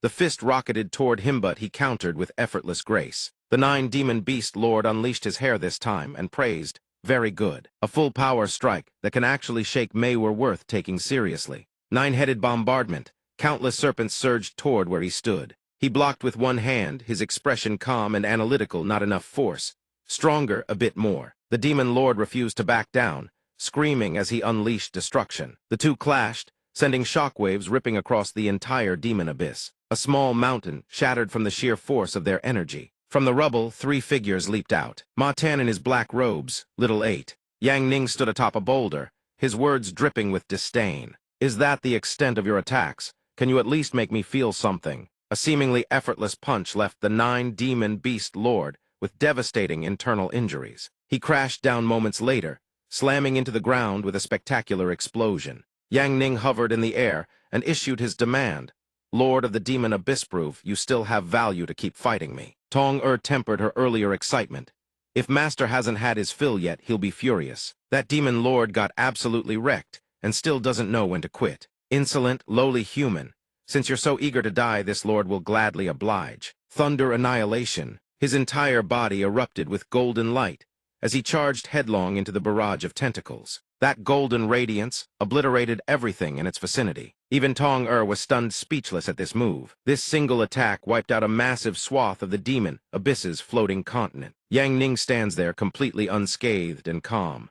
The fist rocketed toward him, but he countered with effortless grace. The 9 demon beast lord unleashed his hair this time and praised, very good. A full power strike that can actually shake Mei were worth taking seriously. 9-headed bombardment. Countless serpents surged toward where he stood. He blocked with one hand, his expression calm and analytical, not enough force. Stronger, a bit more. The demon lord refused to back down, screaming as he unleashed destruction. The two clashed, sending shockwaves ripping across the entire demon abyss. A small mountain shattered from the sheer force of their energy. From the rubble, 3 figures leaped out. Ma-Tan in his black robes, Little 8. Yang Ning stood atop a boulder, his words dripping with disdain. Is that the extent of your attacks? Can you at least make me feel something? A seemingly effortless punch left the 9 demon beast lord with devastating internal injuries. He crashed down moments later, slamming into the ground with a spectacular explosion. Yang Ning hovered in the air and issued his demand. Lord of the Demon Abyss, prove you still have value to keep fighting me. Tong tempered her earlier excitement. If Master hasn't had his fill yet, he'll be furious. That Demon Lord got absolutely wrecked and still doesn't know when to quit. Insolent, lowly human. Since you're so eager to die, this Lord will gladly oblige. Thunder annihilation. His entire body erupted with golden light as he charged headlong into the barrage of tentacles. That golden radiance obliterated everything in its vicinity. Even Tong was stunned speechless at this move. This single attack wiped out a massive swath of the demon abyss's floating continent. Yang Ning stands there completely unscathed and calm.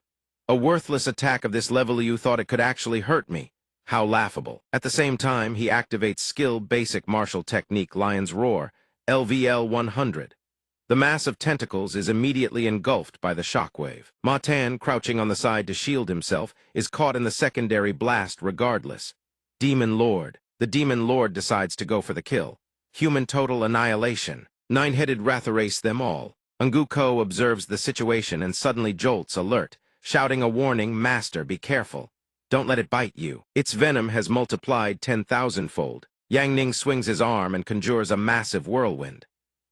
A worthless attack of this level, you thought it could actually hurt me? How laughable. At the same time, he activates skill basic martial technique Lion's Roar, LVL 100. The mass of tentacles is immediately engulfed by the shockwave. Ma-Tan, crouching on the side to shield himself, is caught in the secondary blast regardless. Demon Lord. The Demon Lord decides to go for the kill. Human total annihilation. Nine-headed Rathaраce them all. Unguko observes the situation and suddenly jolts alert, shouting a warning, "Master, be careful. Don't let it bite you." Its venom has multiplied 10,000-fold. Yang Ning swings his arm and conjures a massive whirlwind.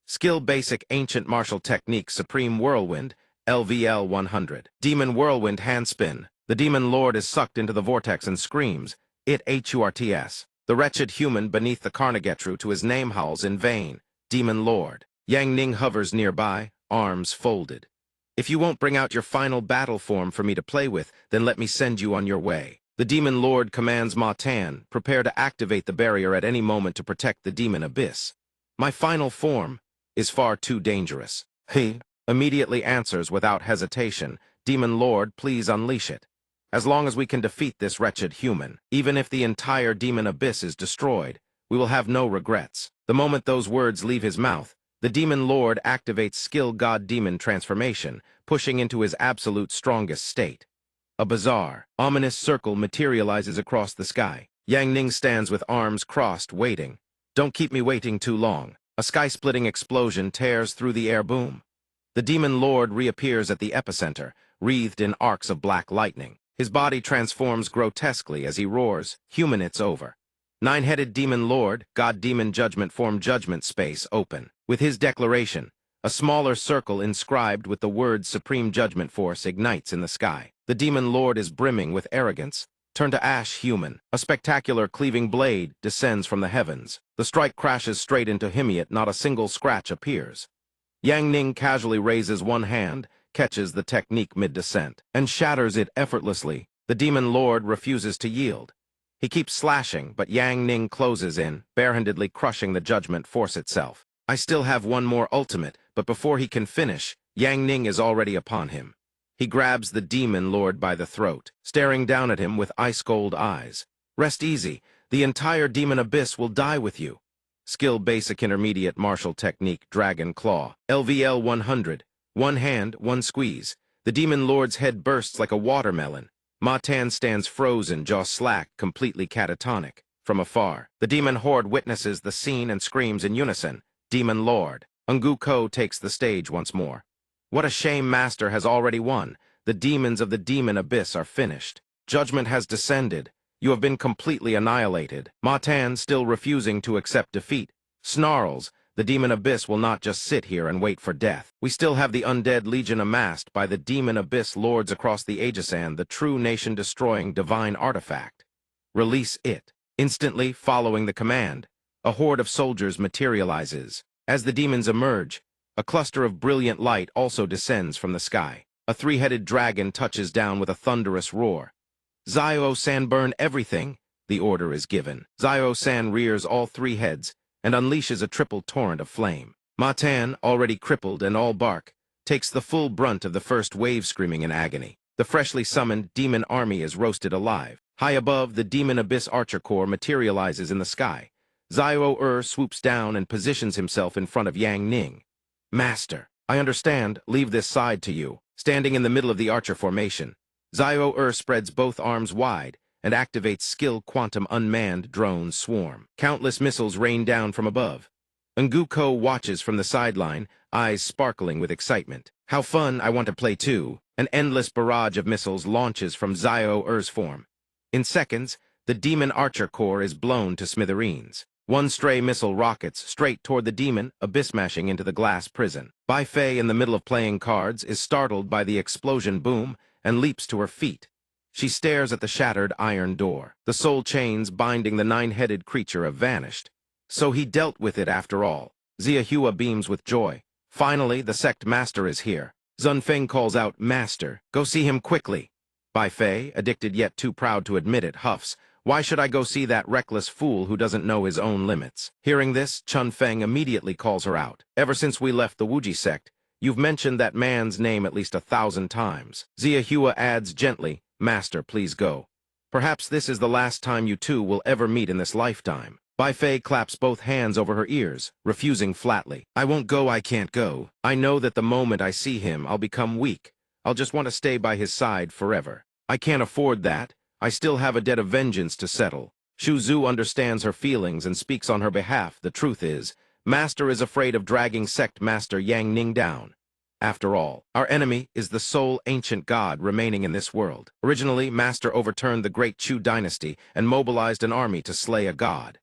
Skill Basic Ancient Martial Technique Supreme Whirlwind, LVL 100. Demon Whirlwind Handspin. The Demon Lord is sucked into the vortex and screams, "It HURTS." The wretched human beneath the Carnagetru to his name howls in vain, "Demon Lord." Yang Ning hovers nearby, arms folded. "If you won't bring out your final battle form for me to play with, then let me send you on your way." The Demon Lord commands Ma Tan, "Prepare to activate the barrier at any moment to protect the Demon Abyss." "My final form is far too dangerous." He immediately answers without hesitation, "Demon Lord, please unleash it. As long as we can defeat this wretched human, even if the entire Demon Abyss is destroyed, we will have no regrets." The moment those words leave his mouth, the Demon Lord activates Skill God Demon Transformation, pushing into his absolute strongest state. A bizarre, ominous circle materializes across the sky. Yang Ning stands with arms crossed, waiting. "Don't keep me waiting too long." A sky-splitting explosion tears through the air boom. The Demon Lord reappears at the epicenter, wreathed in arcs of black lightning. His body transforms grotesquely as he roars, "Human, it's over." Nine-headed Demon Lord, God Demon Judgment Form Judgment Space open. With his declaration, a smaller circle inscribed with the words Supreme Judgment Force ignites in the sky. The Demon Lord is brimming with arrogance. "Turn to ash, human." A spectacular cleaving blade descends from the heavens. The strike crashes straight into him, yet not a single scratch appears. Yang Ning casually raises one hand, catches the technique mid-descent, and shatters it effortlessly. The Demon Lord refuses to yield. He keeps slashing, but Yang Ning closes in, barehandedly crushing the Judgment Force itself. "I still have one more ultimate," but before he can finish, Yang Ning is already upon him. He grabs the Demon Lord by the throat, staring down at him with ice-cold eyes. "Rest easy. The entire Demon Abyss will die with you." Skill Basic Intermediate Martial Technique Dragon Claw, LVL 100. One hand, one squeeze. The Demon Lord's head bursts like a watermelon. Ma Tan stands frozen, jaw slack, completely catatonic. From afar, the Demon Horde witnesses the scene and screams in unison, "Demon Lord." Unguko takes the stage once more. "What a shame, Master has already won. The demons of the Demon Abyss are finished. Judgment has descended. You have been completely annihilated." Ma Tan, still refusing to accept defeat, snarls, "The Demon Abyss will not just sit here and wait for death. We still have the undead legion amassed by the Demon Abyss lords across the Aegisan, the true nation-destroying divine artifact. Release it." Instantly, following the command, a horde of soldiers materializes. As the demons emerge, a cluster of brilliant light also descends from the sky. A three-headed dragon touches down with a thunderous roar. "Zio-san, burn everything." The order is given. Zio-san rears all three heads and unleashes a triple torrent of flame. Ma Tan, already crippled and all bark, takes the full brunt of the first wave, screaming in agony. The freshly summoned demon army is roasted alive. High above, the Demon Abyss Archer Corps materializes in the sky. Zio swoops down and positions himself in front of Yang Ning. "Master, I understand, leave this side to you." Standing in the middle of the archer formation, Zio spreads both arms wide and activates Skill Quantum Unmanned Drone Swarm. Countless missiles rain down from above. Unguko watches from the sideline, eyes sparkling with excitement. "How fun, I want to play too." An endless barrage of missiles launches from Zio's form. In seconds, the Demon Archer Corps is blown to smithereens. One stray missile rockets straight toward the demon, abyss-mashing into the glass prison. Bai Fei, in the middle of playing cards, is startled by the explosion boom and leaps to her feet. She stares at the shattered iron door. The soul chains binding the nine-headed creature have vanished. So he dealt with it after all. Ziahua beams with joy. Finally, the Sect Master is here. Zunfeng calls out, "Master, go see him quickly." Bai Fei, addicted yet too proud to admit it, huffs, "Why should I go see that reckless fool who doesn't know his own limits?" Hearing this, Chun Feng immediately calls her out. "Ever since we left the Wuji sect, you've mentioned that man's name at least 1,000 times. Ziahua adds gently, "Master, please go. Perhaps this is the last time you two will ever meet in this lifetime." Bai Fei claps both hands over her ears, refusing flatly. "I won't go, I can't go. I know that the moment I see him, I'll become weak. I'll just want to stay by his side forever. I can't afford that. I still have a debt of vengeance to settle." Shu Zhu understands her feelings and speaks on her behalf. The truth is, Master is afraid of dragging Sect Master Yang Ning down. After all, our enemy is the sole ancient god remaining in this world. Originally, Master overturned the Great Chu dynasty and mobilized an army to slay a god.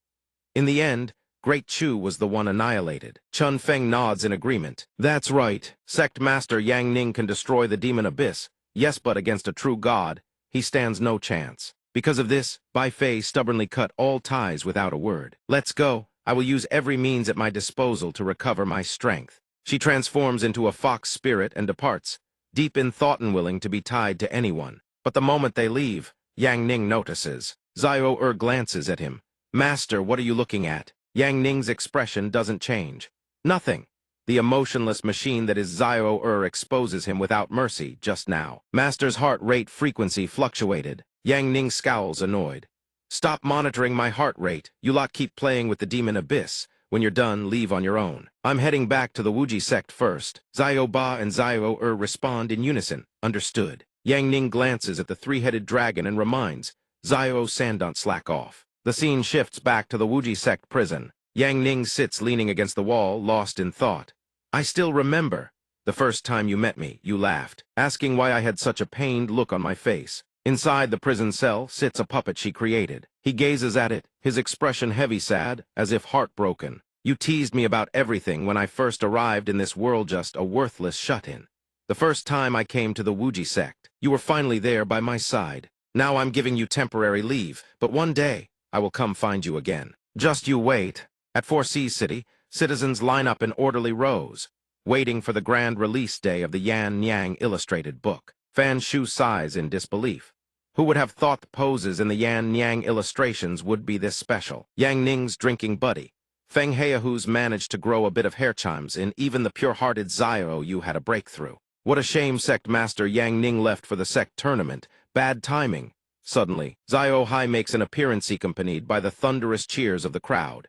In the end, Great Chu was the one annihilated. Chun Feng nods in agreement. That's right. Sect Master Yang Ning can destroy the demon abyss. Yes, but against a true god, he stands no chance. Because of this, Bai Fei stubbornly cut all ties without a word. Let's go. I will use every means at my disposal to recover my strength. She transforms into a fox spirit and departs, deep in thought and willing to be tied to anyone. But the moment they leave, Yang Ning notices. Zio glances at him. Master, what are you looking at? Yang Ning's expression doesn't change. Nothing. The emotionless machine that is Zio exposes him without mercy just now. Master's heart rate frequency fluctuated. Yang Ning scowls, annoyed. Stop monitoring my heart rate. You lot keep playing with the demon abyss. When you're done, leave on your own. I'm heading back to the Wuji sect first. Zio Ba and Zio respond in unison. Understood. Yang Ning glances at the three-headed dragon and reminds, Zio San, don't slack off. The scene shifts back to the Wuji sect prison. Yang Ning sits leaning against the wall, lost in thought. I still remember. The first time you met me, you laughed, asking why I had such a pained look on my face. Inside the prison cell sits a puppet she created. He gazes at it, his expression heavy-sad, as if heartbroken. You teased me about everything when I first arrived in this world, just a worthless shut-in. The first time I came to the Wuji sect, you were finally there by my side. Now I'm giving you temporary leave, but one day, I will come find you again. Just you wait. At 4C City, citizens line up in orderly rows, waiting for the grand release day of the Yan Niang illustrated book. Fan Shu sighs in disbelief. Who would have thought the poses in the Yan Niang illustrations would be this special? Yang Ning's drinking buddy. Feng Heiahu's managed to grow a bit of hair chimes in. Even the pure-hearted Zio Yu had a breakthrough. What a shame Sect Master Yang Ning left for the Sect tournament. Bad timing. Suddenly, Zio Hai makes an appearance accompanied by the thunderous cheers of the crowd.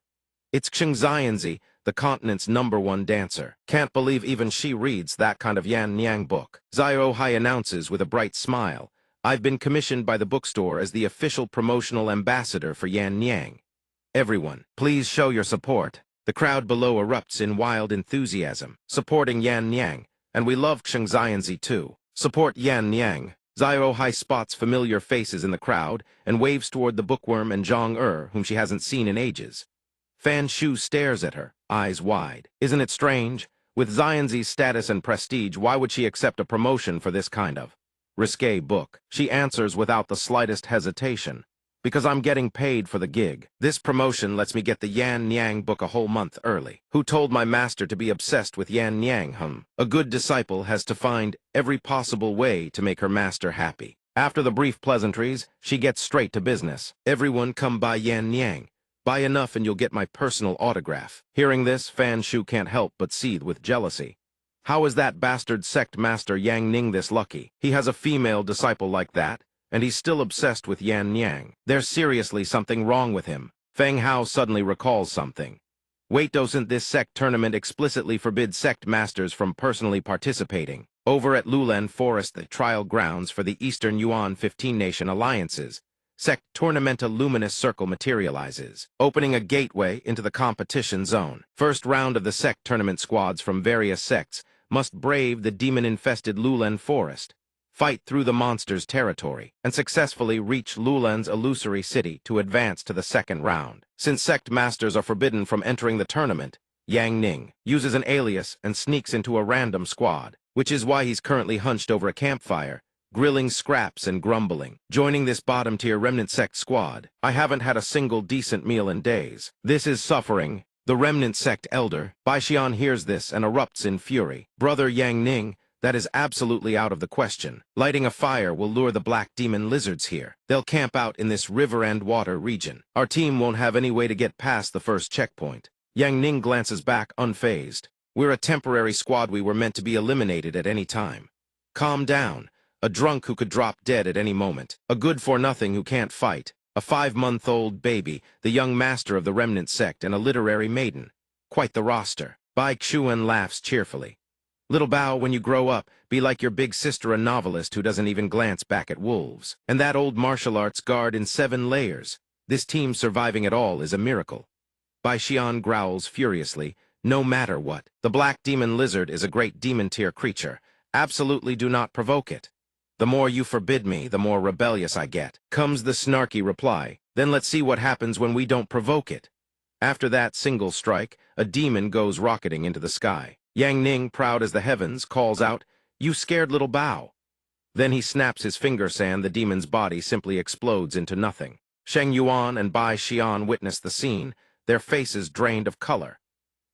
It's Xing Xianzi, the continent's #1 dancer. Can't believe even she reads that kind of Yan Niang book. Zio Hai announces with a bright smile, I've been commissioned by the bookstore as the official promotional ambassador for Yan Niang. Everyone, please show your support. The crowd below erupts in wild enthusiasm, supporting Yan Niang, and we love Xing Xianzi too. Support Yan Niang. Zio Hai spots familiar faces in the crowd and waves toward the bookworm and Zhang whom she hasn't seen in ages. Fan Shu stares at her, eyes wide. Isn't it strange? With Xianzi's status and prestige, why would she accept a promotion for this kind of risque book? She answers without the slightest hesitation. Because I'm getting paid for the gig. This promotion lets me get the Yan Niang book a whole month early. Who told my master to be obsessed with Yan Niang, A good disciple has to find every possible way to make her master happy. After the brief pleasantries, she gets straight to business. Everyone come buy Yan Niang. Buy enough and you'll get my personal autograph. Hearing this, Fan Shu can't help but seethe with jealousy. How is that bastard Sect Master Yang Ning this lucky? He has a female disciple like that, and he's still obsessed with Yan Niang. There's seriously something wrong with him. Feng Hao suddenly recalls something. Wait, doesn't this Sect tournament explicitly forbid Sect Masters from personally participating? Over at Lulen Forest, the trial grounds for the Eastern Yuan 15 Nation Alliances, Sect Tournamenta Luminous Circle materializes, opening a gateway into the competition zone. First round of the Sect tournament squads from various sects must brave the demon-infested Lulen Forest, fight through the monster's territory, and successfully reach Lulen's illusory city to advance to the second round. Since Sect Masters are forbidden from entering the tournament, Yang Ning uses an alias and sneaks into a random squad, which is why he's currently hunched over a campfire, grilling scraps and grumbling. Joining this bottom-tier Remnant Sect squad, I haven't had a single decent meal in days. This is suffering. The Remnant Sect elder, Bai Xian, hears this and erupts in fury. Brother Yang Ning, that is absolutely out of the question. Lighting a fire will lure the black demon lizards here. They'll camp out in this river and water region. Our team won't have any way to get past the first checkpoint. Yang Ning glances back, unfazed. We're a temporary squad. We were meant to be eliminated at any time. Calm down. A drunk who could drop dead at any moment. A good-for-nothing who can't fight. A 5-month-old baby, the young master of the Remnant Sect, and a literary maiden. Quite the roster. Bai Xuan laughs cheerfully. Little Bao, when you grow up, be like your big sister, a novelist who doesn't even glance back at wolves. And that old martial arts guard in 7 layers. This team surviving at all is a miracle. Bai Xian growls furiously, no matter what. The black demon lizard is a great demon-tier creature. Absolutely do not provoke it. The more you forbid me, the more rebellious I get. Comes the snarky reply. Then let's see what happens when we don't provoke it. After that single strike, a demon goes rocketing into the sky. Yang Ning, proud as the heavens, calls out, "You scared little Bao." Then he snaps his fingers and the demon's body simply explodes into nothing. Sheng Yuan and Bai Xian witness the scene, their faces drained of color.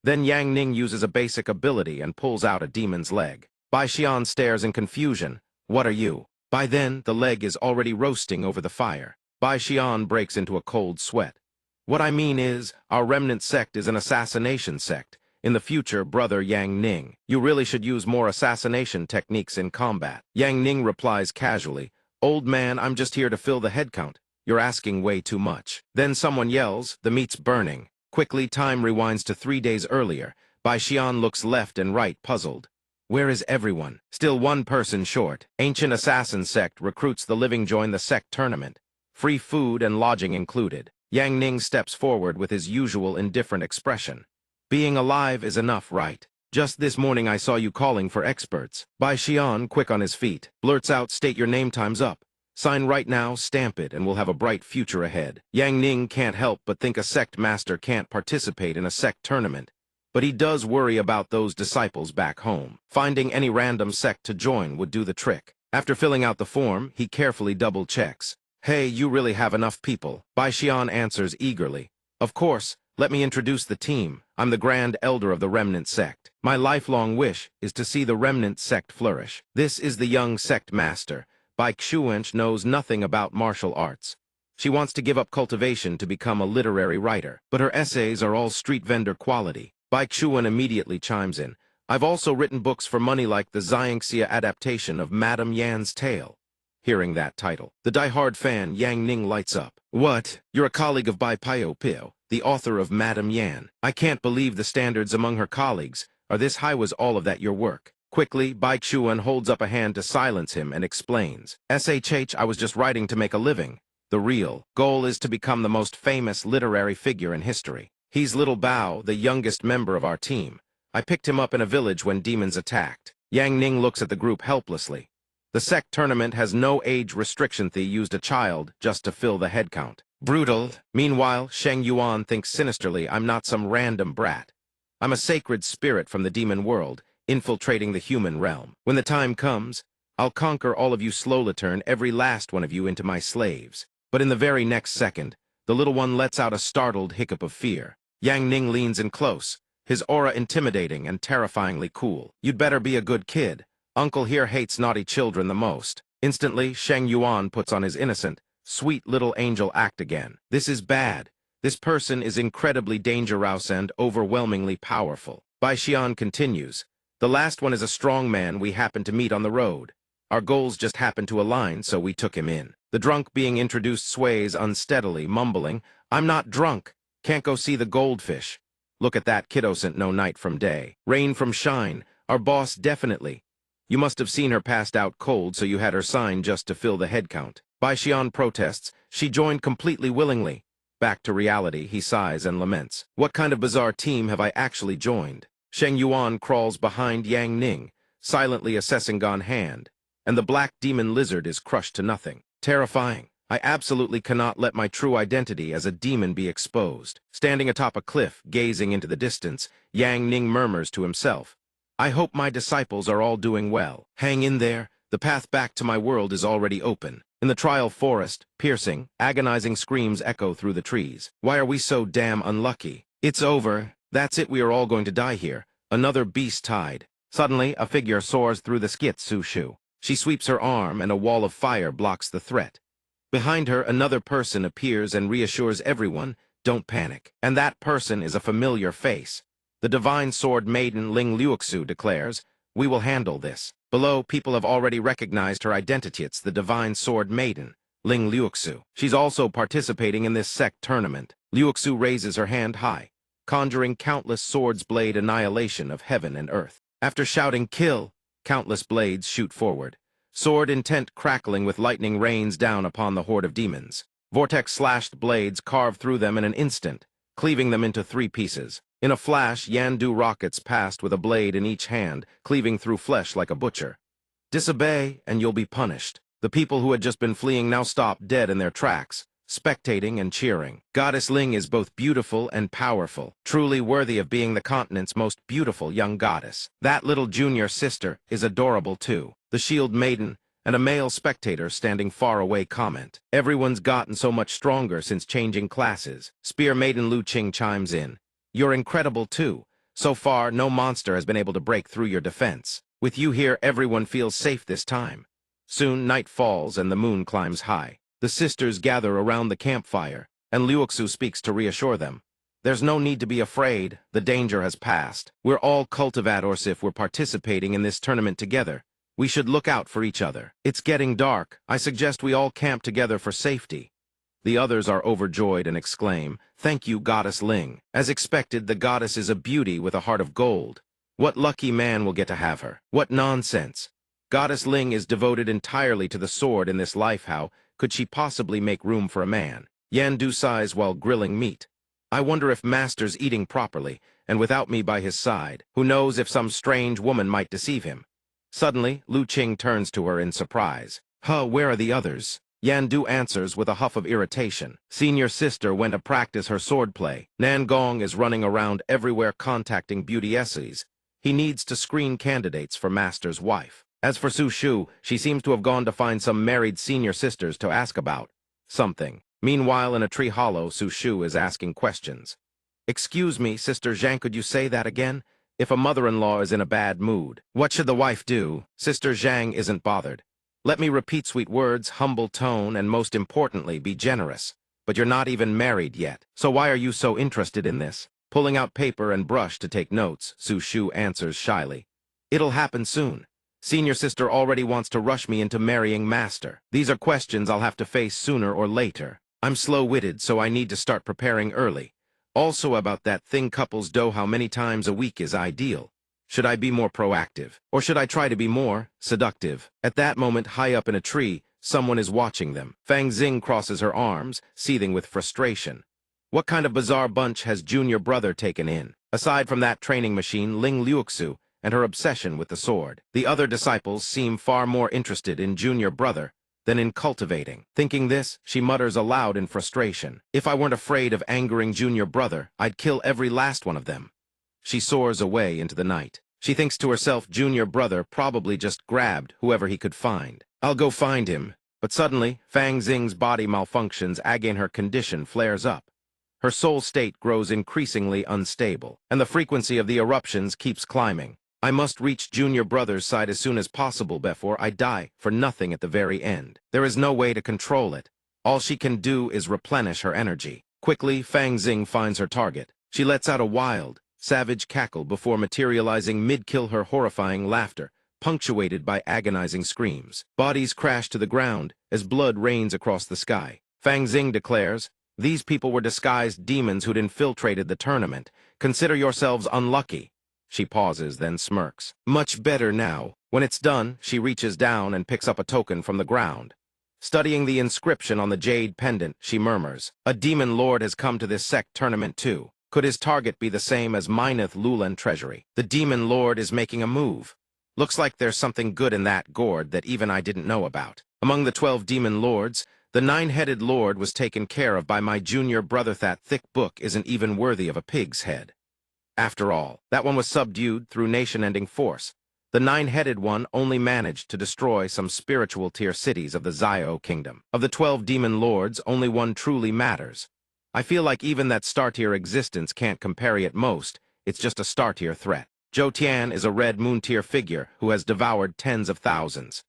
Then Yang Ning uses a basic ability and pulls out a demon's leg. Bai Xian stares in confusion. What are you? By then, the leg is already roasting over the fire. Bai Xian breaks into a cold sweat. What I mean is, our remnant sect is an assassination sect. In the future, brother Yang Ning, you really should use more assassination techniques in combat. Yang Ning replies casually, "Old man, I'm just here to fill the head count. You're asking way too much." Then someone yells, "The meat's burning." Quickly, time rewinds to 3 days earlier. Bai Xian looks left and right, puzzled. Where is everyone? Still one person short. Ancient Assassin Sect recruits the living join the Sect tournament. Free food and lodging included. Yang Ning steps forward with his usual indifferent expression. Being alive is enough, right? Just this morning I saw you calling for experts. Bai Xian, quick on his feet, blurts out, "State your name, time's up. Sign right now, stamp it, and we'll have a bright future ahead." Yang Ning can't help but think a sect master can't participate in a sect tournament. But he does worry about those disciples back home. Finding any random sect to join would do the trick. After filling out the form, he carefully double-checks. "Hey, you really have enough people." Bai Xian answers eagerly. "Of course. Let me introduce the team. I'm the Grand Elder of the Remnant Sect. My lifelong wish is to see the Remnant Sect flourish. This is the young sect master. Bai Xuanch knows nothing about martial arts. She wants to give up cultivation to become a literary writer, but her essays are all street vendor quality." Bai Xuan immediately chimes in. "I've also written books for money like the Xiangxia adaptation of Madame Yan's Tale." Hearing that title, the die-hard fan Yang Ning lights up. "What? You're a colleague of Bai Pio Pio, the author of Madame Yan. I can't believe the standards among her colleagues are this high. Was all of that your work?" Quickly, Bai Xuan holds up a hand to silence him and explains. "SHH, I was just writing to make a living. The real goal is to become the most famous literary figure in history. He's little Bao, the youngest member of our team. I picked him up in a village when demons attacked." Yang Ning looks at the group helplessly. The sect tournament has no age restriction. They used a child just to fill the head count. Brutal. Meanwhile, Sheng Yuan thinks sinisterly, "I'm not some random brat. I'm a sacred spirit from the demon world, infiltrating the human realm. When the time comes, I'll conquer all of you slowly, turn every last one of you into my slaves." But in the very next second, the little one lets out a startled hiccup of fear. Yang Ning leans in close, his aura intimidating and terrifyingly cool. "You'd better be a good kid. Uncle here hates naughty children the most." Instantly, Sheng Yuan puts on his innocent, sweet little angel act again. "This is bad. This person is incredibly dangerous and overwhelmingly powerful." Bai Xian continues. "The last one is a strong man we happened to meet on the road. Our goals just happened to align, so we took him in." The drunk being introduced sways unsteadily, mumbling, "I'm not drunk. Can't go see the goldfish. Look at that kiddo, sent no night from day. Rain from shine. Our boss definitely. You must have seen her passed out cold, so you had her sign just to fill the head count." Bai Xian protests. "She joined completely willingly." Back to reality, he sighs and laments. "What kind of bizarre team have I actually joined?" Sheng Yuan crawls behind Yang Ning, silently assessing Gone Hand, and the black demon lizard is crushed to nothing. Terrifying. I absolutely cannot let my true identity as a demon be exposed. Standing atop a cliff, gazing into the distance, Yang Ning murmurs to himself, "I hope my disciples are all doing well. Hang in there. The path back to my world is already open." In the trial forest, piercing, agonizing screams echo through the trees. "Why are we so damn unlucky? It's over. That's it, we are all going to die here. Another beast tide." Suddenly, a figure soars through the skit-sushu. She sweeps her arm, and a wall of fire blocks the threat. Behind her, another person appears and reassures everyone, "Don't panic." And that person is a familiar face. The divine sword maiden Ling Luoxu declares, "We will handle this." Below, people have already recognized her identity. It's the divine sword maiden, Ling Luoxu. She's also participating in this sect tournament. Luoxu raises her hand high, conjuring countless swords blade annihilation of heaven and earth. After shouting, "Kill," countless blades shoot forward. Sword intent crackling with lightning rains down upon the horde of demons. Vortex-slashed blades carve through them in an instant, cleaving them into 3 pieces. In a flash, Yandu rockets passed with a blade in each hand, cleaving through flesh like a butcher. Disobey, and you'll be punished. The people who had just been fleeing now stopped dead in their tracks, spectating and cheering. Goddess Ling is both beautiful and powerful, truly worthy of being the continent's most beautiful young goddess. That little junior sister is adorable too. The shield maiden and a male spectator standing far away comment. Everyone's gotten so much stronger since changing classes. Spear maiden Lu Qing chimes in. You're incredible too. So far, no monster has been able to break through your defense. With you here, everyone feels safe this time. Soon, night falls and the moon climbs high. The sisters gather around the campfire, and Liuxu speaks to reassure them. There's no need to be afraid. The danger has passed. We're all cultivators if we're participating in this tournament together. We should look out for each other. It's getting dark. I suggest we all camp together for safety. The others are overjoyed and exclaim, "Thank you, Goddess Ling." As expected, the goddess is a beauty with a heart of gold. What lucky man will get to have her? What nonsense! Goddess Ling is devoted entirely to the sword in this life. How could she possibly make room for a man? Yandu sighs while grilling meat. I wonder if Master's eating properly, and without me by his side. Who knows if some strange woman might deceive him? Suddenly, Lu Qing turns to her in surprise. Where are the others? Yandu answers with a huff of irritation. Senior sister went to practice her swordplay. Nangong is running around everywhere contacting beautyesses. He needs to screen candidates for Master's wife. As for Su Shu, she seems to have gone to find some married senior sisters to ask about something. Meanwhile, in a tree hollow, Su Shu is asking questions. Excuse me, Sister Zhang, could you say that again? If a mother-in-law is in a bad mood, what should the wife do? Sister Zhang isn't bothered. Let me repeat sweet words, humble tone, and most importantly, be generous. But you're not even married yet, so why are you so interested in this? Pulling out paper and brush to take notes, Su Shu answers shyly. It'll happen soon. Senior sister already wants to rush me into marrying Master. These are questions I'll have to face sooner or later. I'm slow-witted, so I need to start preparing early. Also about that thing couples do, how many times a week is ideal. Should I be more proactive? Or should I try to be more seductive? At that moment, high up in a tree, someone is watching them. Fang Xing crosses her arms, seething with frustration. What kind of bizarre bunch has junior brother taken in? Aside from that training machine, Ling Liuxu, and her obsession with the sword. The other disciples seem far more interested in junior brother than in cultivating. Thinking this, she mutters aloud in frustration. If I weren't afraid of angering junior brother, I'd kill every last one of them. She soars away into the night. She thinks to herself, junior brother probably just grabbed whoever he could find. I'll go find him. But suddenly, Fang Xing's body malfunctions, again her condition flares up. Her soul state grows increasingly unstable, and the frequency of the eruptions keeps climbing. I must reach junior brother's side as soon as possible before I die for nothing at the very end. There is no way to control it. All she can do is replenish her energy. Quickly, Fang Xing finds her target. She lets out a wild, savage cackle before materializing mid-kill, her horrifying laughter, punctuated by agonizing screams. Bodies crash to the ground as blood rains across the sky. Fang Xing declares, "These people were disguised demons who'd infiltrated the tournament. Consider yourselves unlucky." She pauses, then smirks. Much better now. When it's done, she reaches down and picks up a token from the ground. Studying the inscription on the jade pendant, she murmurs, "A demon lord has come to this sect tournament too. Could his target be the same as Mineth Lulan treasury? The demon lord is making a move. Looks like there's something good in that gourd that even I didn't know about." Among the 12 demon lords, the 9-headed lord was taken care of by my junior brother. That thick book isn't even worthy of a pig's head. After all, that one was subdued through nation-ending force. The 9-headed one only managed to destroy some spiritual tier cities of the Zio kingdom. Of the 12 demon lords, only one truly matters. I feel like even that star-tier existence can't compare at most. It's just a star-tier threat. Zhou Tian is a red moon-tier figure who has devoured tens of thousands.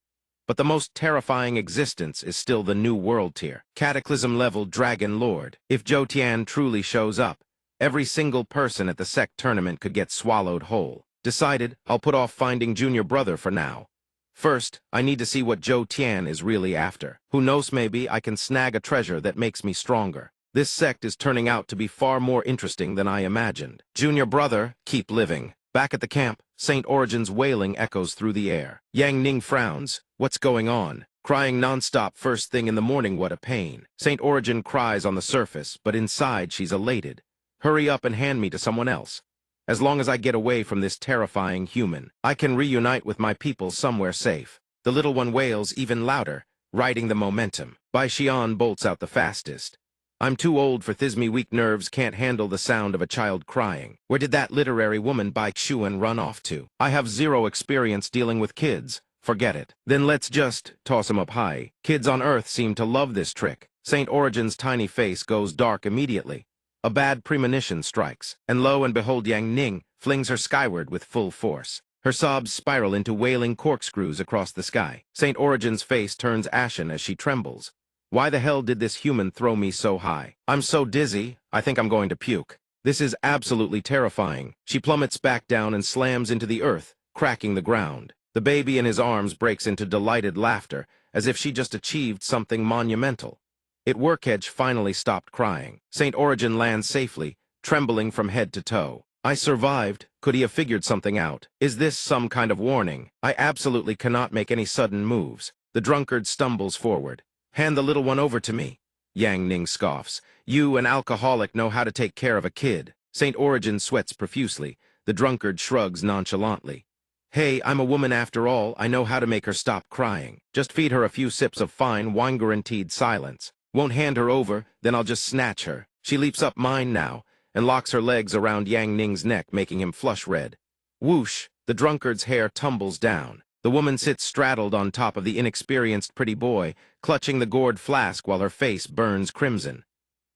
But the most terrifying existence is still the New World tier, Cataclysm-level Dragon Lord. If Zhou Tian truly shows up, every single person at the Sect tournament could get swallowed whole. Decided, I'll put off finding junior brother for now. First, I need to see what Zhou Tian is really after. Who knows, maybe I can snag a treasure that makes me stronger. This sect is turning out to be far more interesting than I imagined. Junior brother, keep living. Back at the camp, Saint Origin's wailing echoes through the air. Yang Ning frowns. What's going on? Crying nonstop first thing in the morning, what a pain. Saint Origin cries on the surface, but inside she's elated. Hurry up and hand me to someone else. As long as I get away from this terrifying human, I can reunite with my people somewhere safe. The little one wails even louder, riding the momentum. Bai Xian bolts out the fastest. I'm too old for this, me weak nerves can't handle the sound of a child crying. Where did that literary woman Bai Xian run off to? I have zero experience dealing with kids. Forget it. Then let's just toss him up high. Kids on Earth seem to love this trick. Saint Origin's tiny face goes dark immediately. A bad premonition strikes, and lo and behold Yang Ning flings her skyward with full force. Her sobs spiral into wailing corkscrews across the sky. Saint Origin's face turns ashen as she trembles. Why the hell did this human throw me so high? I'm so dizzy, I think I'm going to puke. This is absolutely terrifying. She plummets back down and slams into the earth, cracking the ground. The baby in his arms breaks into delighted laughter, as if she just achieved something monumental. Workedge finally stopped crying. Saint Origin lands safely, trembling from head to toe. I survived. Could he have figured something out? Is this some kind of warning? I absolutely cannot make any sudden moves. The drunkard stumbles forward. Hand the little one over to me. Yang Ning scoffs. You, an alcoholic, know how to take care of a kid. Saint Origin sweats profusely. The drunkard shrugs nonchalantly. Hey, I'm a woman after all. I know how to make her stop crying. Just feed her a few sips of fine, wine-guaranteed silence. Won't hand her over, then I'll just snatch her. She leaps up mine now, and locks her legs around Yang Ning's neck, making him flush red. Whoosh, the drunkard's hair tumbles down. The woman sits straddled on top of the inexperienced pretty boy, clutching the gourd flask while her face burns crimson.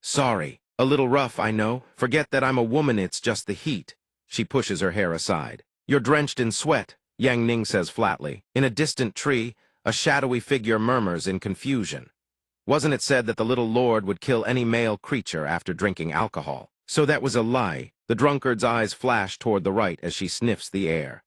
Sorry. A little rough, I know. Forget that I'm a woman, it's just the heat. She pushes her hair aside. You're drenched in sweat, Yang Ning says flatly. In a distant tree, a shadowy figure murmurs in confusion. Wasn't it said that the little lord would kill any male creature after drinking alcohol? So that was a lie. The drunkard's eyes flash toward the right as she sniffs the air.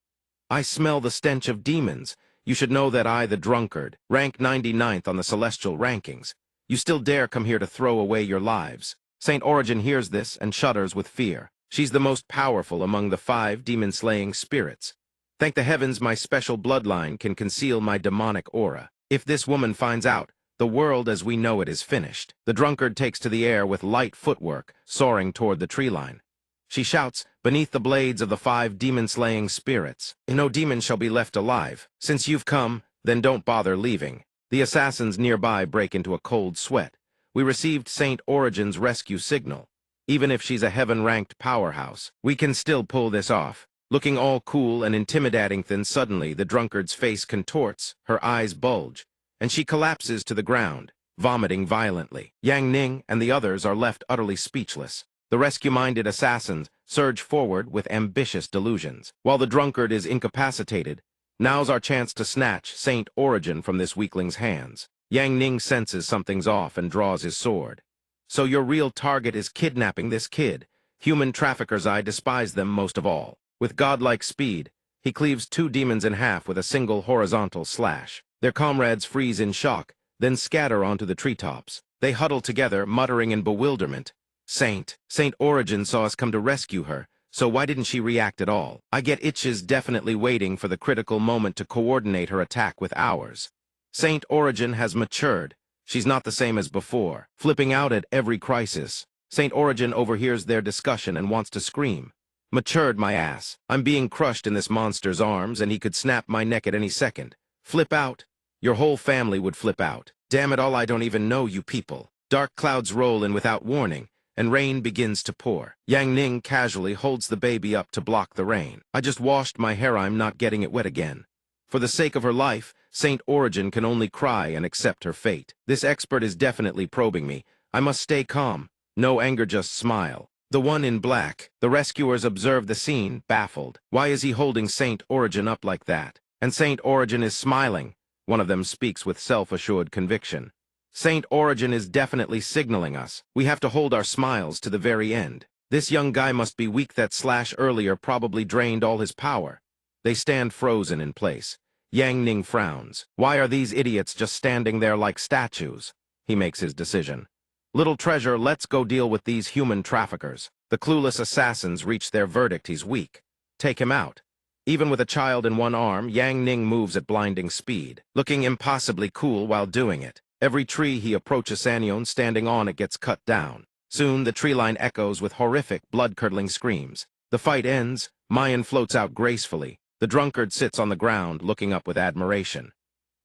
I smell the stench of demons. You should know that I, the drunkard, rank 99th on the celestial rankings. You still dare come here to throw away your lives. Saint Origin hears this and shudders with fear. She's the most powerful among the 5 demon-slaying spirits. Thank the heavens my special bloodline can conceal my demonic aura. If this woman finds out, the world as we know it is finished. The drunkard takes to the air with light footwork, soaring toward the tree line. She shouts, beneath the blades of the 5 demon-slaying spirits, no demon shall be left alive. Since you've come, then don't bother leaving. The assassins nearby break into a cold sweat. We received Saint Origin's rescue signal. Even if she's a heaven-ranked powerhouse, we can still pull this off. Looking all cool and intimidating, then suddenly the drunkard's face contorts, her eyes bulge, and she collapses to the ground, vomiting violently. Yang Ning and the others are left utterly speechless. The rescue-minded assassins surge forward with ambitious delusions. While the drunkard is incapacitated, now's our chance to snatch Saint Origin from this weakling's hands. Yang Ning senses something's off and draws his sword. So your real target is kidnapping this kid. Human traffickers, I despise them most of all. With godlike speed, he cleaves 2 demons in half with a single horizontal slash. Their comrades freeze in shock, then scatter onto the treetops. They huddle together, muttering in bewilderment. Saint Origin saw us come to rescue her, so why didn't she react at all? I get itches definitely waiting for the critical moment to coordinate her attack with ours. Saint Origin has matured. She's not the same as before, flipping out at every crisis. Saint Origin overhears their discussion and wants to scream. Matured, my ass. I'm being crushed in this monster's arms, and he could snap my neck at any second. Flip out. Your whole family would flip out. Damn it all, I don't even know you people. Dark clouds roll in without warning, and rain begins to pour. Yang Ning casually holds the baby up to block the rain. I just washed my hair, I'm not getting it wet again. For the sake of her life, Saint Origin can only cry and accept her fate. This expert is definitely probing me. I must stay calm. No anger, just smile. The one in black. The rescuers observe the scene, baffled. Why is he holding Saint Origin up like that? And Saint Origin is smiling. One of them speaks with self-assured conviction. Saint Origin is definitely signaling us. We have to hold our smiles to the very end. This young guy must be weak. That slash earlier probably drained all his power. They stand frozen in place. Yang Ning frowns. Why are these idiots just standing there like statues? He makes his decision. Little treasure, let's go deal with these human traffickers. The clueless assassins reach their verdict. He's weak. Take him out. Even with a child in one arm, Yang Ning moves at blinding speed, looking impossibly cool while doing it. Every tree he approaches Sanyon standing on it gets cut down. Soon, the tree line echoes with horrific, blood-curdling screams. The fight ends. Mayan floats out gracefully. The drunkard sits on the ground, looking up with admiration.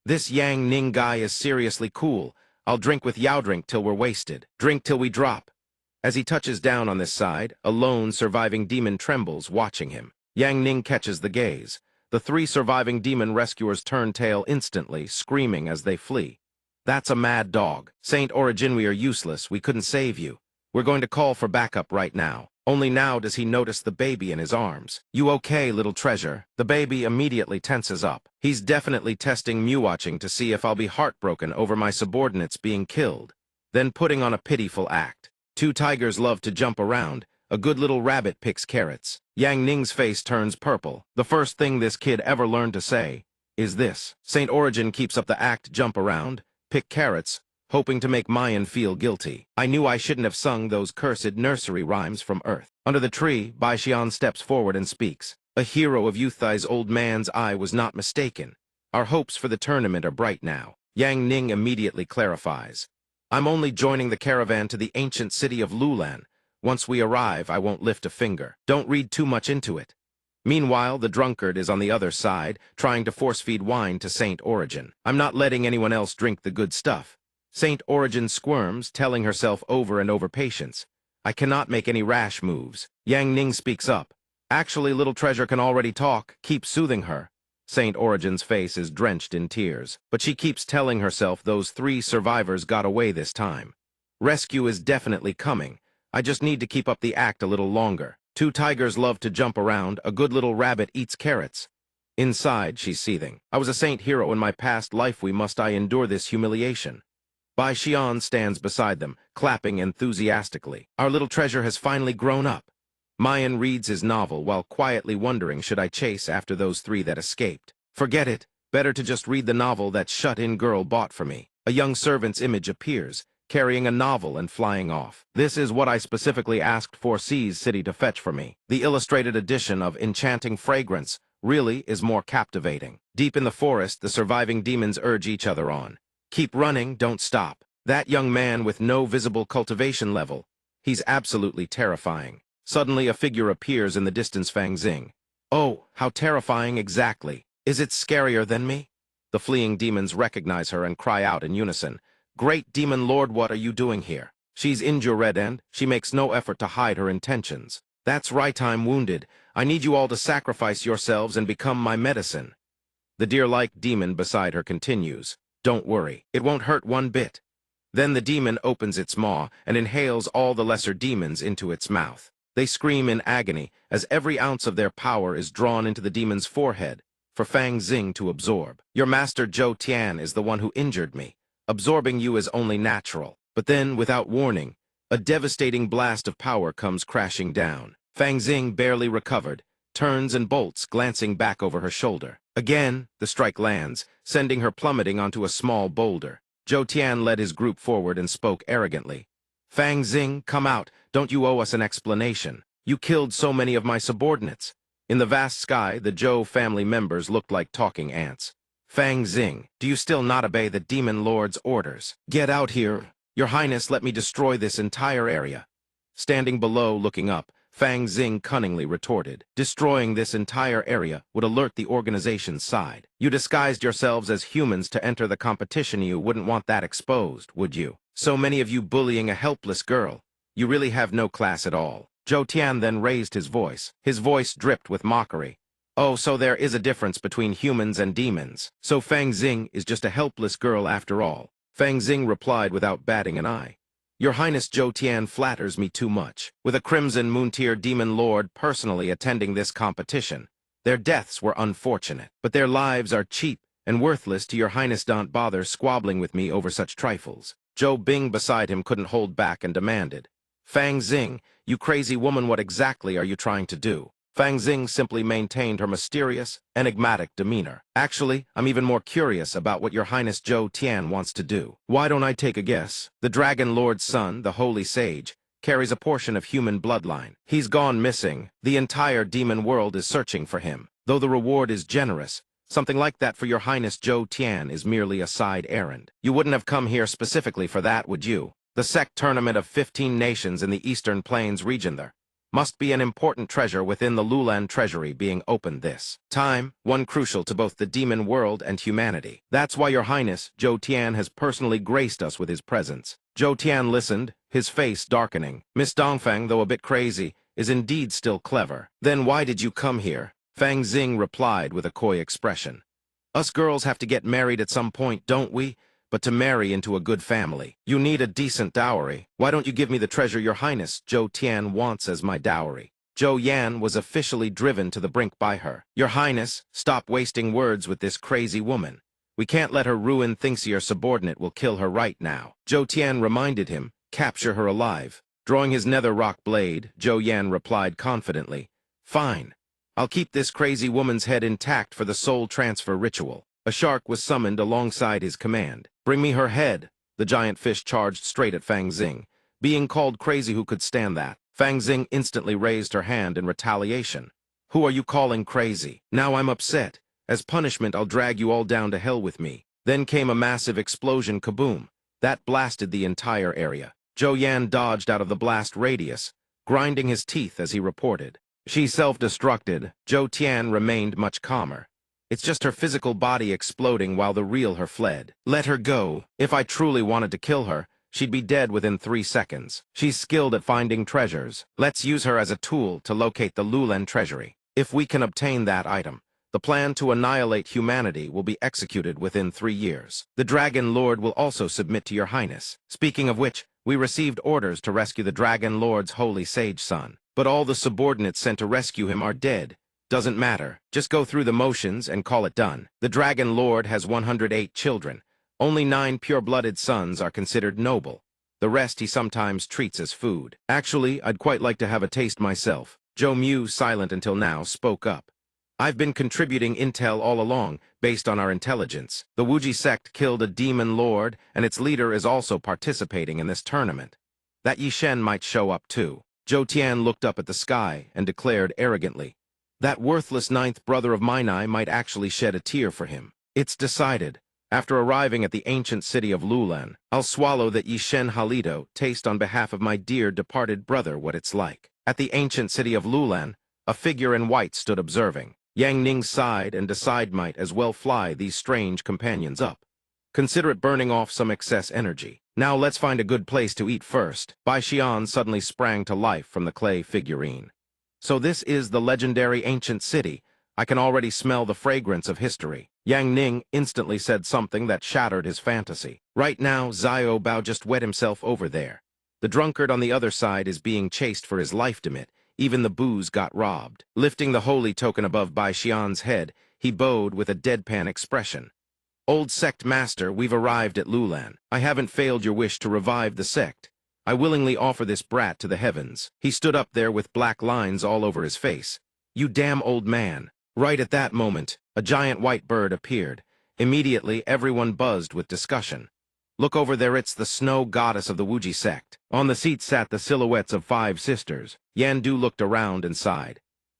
This Yang Ning guy is seriously cool. I'll drink with Yao drink till we're wasted. Drink till we drop. As he touches down on this side, a lone surviving demon trembles, watching him. Yang Ning catches the gaze. The 3 surviving demon rescuers turn tail instantly, screaming as they flee. That's a mad dog. Saint Origin, we are useless. We couldn't save you. We're going to call for backup right now. Only now does he notice the baby in his arms. You okay, little treasure? The baby immediately tenses up. He's definitely testing Mew-watching to see if I'll be heartbroken over my subordinates being killed. Then putting on a pitiful act. 2 tigers love to jump around. A good little rabbit picks carrots. Yang Ning's face turns purple. The first thing this kid ever learned to say is this. Saint Origin keeps up the act, jump around, pick carrots, hoping to make Mayan feel guilty. I knew I shouldn't have sung those cursed nursery rhymes from Earth. Under the tree, Bai Xian steps forward and speaks. A hero of Youthai's old man's eye was not mistaken. Our hopes for the tournament are bright now. Yang Ning immediately clarifies. I'm only joining the caravan to the ancient city of Lulan. Once we arrive, I won't lift a finger. Don't read too much into it. Meanwhile, the drunkard is on the other side, trying to force-feed wine to Saint Origin. I'm not letting anyone else drink the good stuff. Saint Origin squirms, telling herself over and over patience. I cannot make any rash moves. Yang Ning speaks up. Actually, little treasure can already talk. Keep soothing her. Saint Origin's face is drenched in tears, but she keeps telling herself those 3 survivors got away this time. Rescue is definitely coming. I just need to keep up the act a little longer. 2 tigers love to jump around. A good little rabbit eats carrots. Inside, she's seething. I was a saint hero in my past life. Must I endure this humiliation? Bai Xian stands beside them, clapping enthusiastically. Our little treasure has finally grown up. Mayan reads his novel while quietly wondering, should I chase after those 3 that escaped? Forget it. Better to just read the novel that shut-in girl bought for me. A young servant's image appears, carrying a novel and flying off. This is what I specifically asked for C's City to fetch for me. The illustrated edition of Enchanting Fragrance really is more captivating. Deep in the forest, the surviving demons urge each other on. Keep running, don't stop. That young man with no visible cultivation level. He's absolutely terrifying. Suddenly a figure appears in the distance. Fang Xing. Oh, how terrifying exactly. Is it scarier than me? The fleeing demons recognize her and cry out in unison. Great Demon Lord, what are you doing here? She's injured and she makes no effort to hide her intentions. That's right, I'm wounded. I need you all to sacrifice yourselves and become my medicine. The deer-like demon beside her continues. Don't worry, it won't hurt one bit. Then the demon opens its maw and inhales all the lesser demons into its mouth. They scream in agony as every ounce of their power is drawn into the demon's forehead for Fang Xing to absorb. Your master Zhou Tian is the one who injured me. Absorbing you is only natural. But then, without warning, a devastating blast of power comes crashing down. Fang Xing, barely recovered, turns and bolts, glancing back over her shoulder. Again, the strike lands, sending her plummeting onto a small boulder. Zhou Tian led his group forward and spoke arrogantly. Fang Xing, come out. Don't you owe us an explanation? You killed so many of my subordinates. In the vast sky, the Zhou family members looked like talking ants. Fang Xing, do you still not obey the Demon Lord's orders? Get out here. Your Highness, let me destroy this entire area. Standing below, looking up, Fang Xing cunningly retorted. Destroying this entire area would alert the organization's side. You disguised yourselves as humans to enter the competition. You wouldn't want that exposed, would you? So many of you bullying a helpless girl. You really have no class at all. Zhou Tian then raised his voice. His voice dripped with mockery. Oh, so there is a difference between humans and demons. So Fang Xing is just a helpless girl after all. Fang Xing replied without batting an eye. Your Highness Zhou Tian flatters me too much. With a Crimson Moon-tier demon lord personally attending this competition, their deaths were unfortunate, but their lives are cheap and worthless to your Highness. Don't bother squabbling with me over such trifles. Zhou Bing beside him couldn't hold back and demanded. Fang Xing, you crazy woman, what exactly are you trying to do? Fang Xing simply maintained her mysterious, enigmatic demeanor. Actually, I'm even more curious about what your Highness Zhou Tian wants to do. Why don't I take a guess? The Dragon Lord's son, the Holy Sage, carries a portion of human bloodline. He's gone missing. The entire demon world is searching for him. though the reward is generous. Something like that for your highness Zhou Tian is merely a side errand. You wouldn't have come here specifically for that, would you? The Sect tournament of 15 nations in the Eastern Plains region there must be an important treasure within the Lulan treasury being opened this time, one crucial to both the demon world and humanity. That's why your highness, Zhou Tian, has personally graced us with his presence. Zhou Tian listened, his face darkening. Miss Dongfang, though a bit crazy, is indeed still clever. Then why did you come here? Fang Xing replied with a coy expression. Us girls have to get married at some point, don't we? But to marry into a good family, you need a decent dowry. Why don't you give me the treasure your highness Zhou Tian wants as my dowry? Zhou Yan was officially driven to the brink by her. Your highness, stop wasting words with this crazy woman. We can't let her ruin thinks your subordinate will kill her right now. Zhou Tian reminded him, capture her alive. Drawing his nether rock blade, Zhou Yan replied confidently, fine. I'll keep this crazy woman's head intact for the soul transfer ritual. A shark was summoned alongside his command. Bring me her head. The giant fish charged straight at Fang Xing. Being called crazy, who could stand that? Fang Xing instantly raised her hand in retaliation. Who are you calling crazy? Now I'm upset. As punishment, I'll drag you all down to hell with me. Then came a massive explosion, kaboom. That blasted the entire area. Zhou Yan dodged out of the blast radius, grinding his teeth as he reported. She self-destructed. Zhou Tian remained much calmer. It's just her physical body exploding while the real her fled. Let her go. If I truly wanted to kill her, she'd be dead within 3 seconds. She's skilled at finding treasures. Let's use her as a tool to locate the Lulan treasury. If we can obtain that item, the plan to annihilate humanity will be executed within 3 years. The Dragon Lord will also submit to your highness. Speaking of which, we received orders to rescue the Dragon Lord's holy sage son. But all the subordinates sent to rescue him are dead. Doesn't matter. Just go through the motions and call it done. The Dragon Lord has 108 children. Only 9 pure-blooded sons are considered noble. The rest he sometimes treats as food. Actually, I'd quite like to have a taste myself. Zhou Mu, silent until now, spoke up. I've been contributing intel all along, based on our intelligence. The Wuji sect killed a demon lord, and its leader is also participating in this tournament. That Yishen might show up too. Zhou Tian looked up at the sky and declared arrogantly, that worthless 9th brother of mine might actually shed a tear for him. It's decided. After arriving at the ancient city of Lulan, I'll swallow that Yishen Halido, taste on behalf of my dear departed brother what it's like. At the ancient city of Lulan, a figure in white stood observing. Yang Ning sighed and decided might as well fly these strange companions up. Consider it burning off some excess energy. Now let's find a good place to eat first. Bai Xian suddenly sprang to life from the clay figurine. So this is the legendary ancient city. I can already smell the fragrance of history. Yang Ning instantly said something that shattered his fantasy. Right now, Xiao Bao just wet himself over there. The drunkard on the other side is being chased for his life demit. Even the booze got robbed. Lifting the holy token above Bai Xian's head, he bowed with a deadpan expression. Old Sect Master, we've arrived at Lulan. I haven't failed your wish to revive the sect. I willingly offer this brat to the heavens. He stood up there with black lines all over his face. You damn old man. Right at that moment, a giant white bird appeared. Immediately, everyone buzzed with discussion. Look over there, it's the snow goddess of the Wuji sect. On the seat sat the silhouettes of 5 sisters. Yandu looked around and sighed.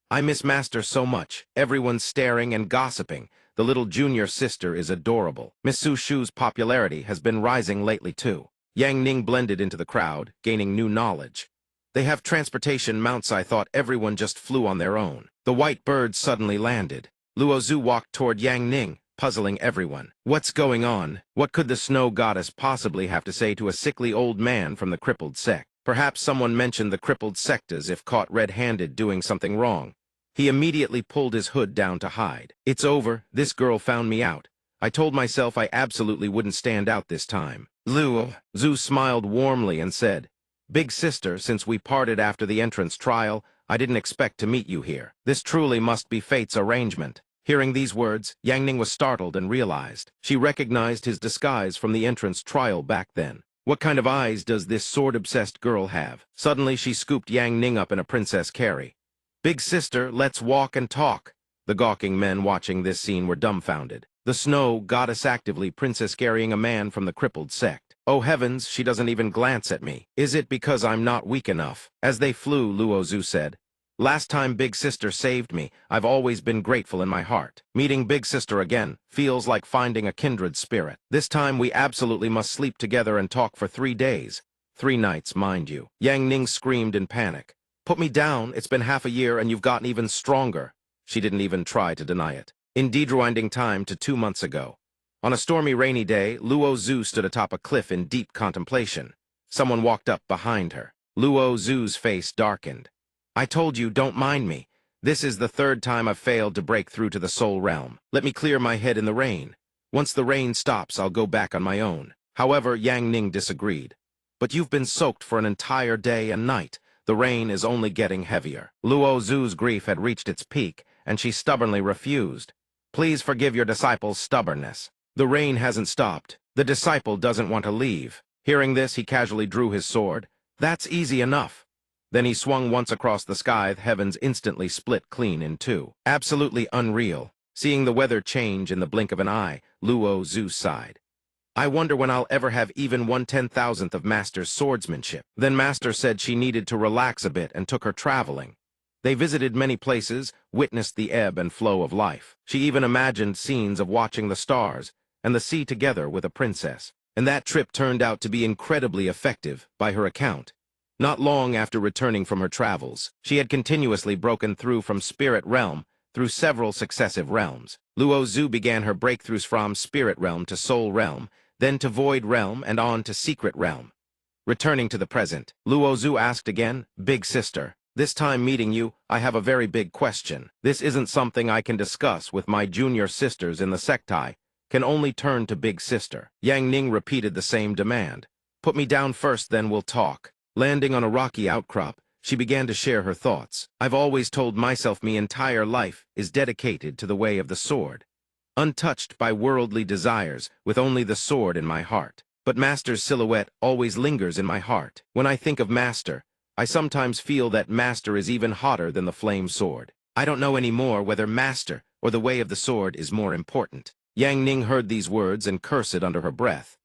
I miss Master so much. Everyone's staring and gossiping. The little junior sister is adorable. Miss Su Shu's popularity has been rising lately too. Yang Ning blended into the crowd, gaining new knowledge. They have transportation mounts. I thought everyone just flew on their own. The white bird suddenly landed. Luo Zhu walked toward Yang Ning, puzzling everyone. What's going on? What could the snow goddess possibly have to say to a sickly old man from the crippled sect? Perhaps someone mentioned the crippled sect as if caught red-handed doing something wrong. He immediately pulled his hood down to hide. It's over. This girl found me out. I told myself I absolutely wouldn't stand out this time. Luo Zhu smiled warmly and said, Big sister, since we parted after the entrance trial, I didn't expect to meet you here. This truly must be fate's arrangement. Hearing these words, Yang Ning was startled and realized. She recognized his disguise from the entrance trial back then. What kind of eyes does this sword-obsessed girl have? Suddenly she scooped Yang Ning up in a princess carry. Big sister, let's walk and talk. The gawking men watching this scene were dumbfounded. The snow goddess actively princess carrying a man from the crippled sect. Oh heavens, she doesn't even glance at me. Is it because I'm not weak enough? As they flew, Luo Zhu said, Last time Big Sister saved me, I've always been grateful in my heart. Meeting Big Sister again feels like finding a kindred spirit. This time we absolutely must sleep together and talk for 3 days. 3 nights, mind you. Yang Ning screamed in panic. Put me down, it's been half a year and you've gotten even stronger. She didn't even try to deny it. Indeed, rewinding time to 2 months ago. On a stormy, rainy day, Luo Zhu stood atop a cliff in deep contemplation. Someone walked up behind her. Luo Zhu's face darkened. I told you, don't mind me. This is the 3rd time I've failed to break through to the soul realm. Let me clear my head in the rain. Once the rain stops, I'll go back on my own. However, Yang Ning disagreed. But you've been soaked for an entire day and night. The rain is only getting heavier. Luo Zhu's grief had reached its peak, and she stubbornly refused. Please forgive your disciple's stubbornness. The rain hasn't stopped. The disciple doesn't want to leave. Hearing this, he casually drew his sword. That's easy enough. Then he swung once across the sky, the heavens instantly split clean in 2. Absolutely unreal. Seeing the weather change in the blink of an eye, Luo Zhu sighed. I wonder when I'll ever have even 1/10,000th of Master's swordsmanship. Then Master said she needed to relax a bit and took her traveling. They visited many places, witnessed the ebb and flow of life. She even imagined scenes of watching the stars and the sea together with a princess. And that trip turned out to be incredibly effective, by her account. Not long after returning from her travels, she had continuously broken through from spirit realm through several successive realms. Luo Zhu began her breakthroughs from spirit realm to soul realm, then to void realm and on to secret realm. Returning to the present, Luo Zhu asked again, Big Sister, this time meeting you, I have a very big question. This isn't something I can discuss with my junior sisters in the Sect. Can only turn to Big Sister. Yang Ning repeated the same demand. Put me down first, then we'll talk. Landing on a rocky outcrop, she began to share her thoughts. I've always told myself my entire life is dedicated to the way of the sword. Untouched by worldly desires, with only the sword in my heart. But Master's silhouette always lingers in my heart. When I think of Master, I sometimes feel that Master is even hotter than the flame sword. I don't know anymore whether Master or the way of the sword is more important. Yang Ning heard these words and cursed under her breath.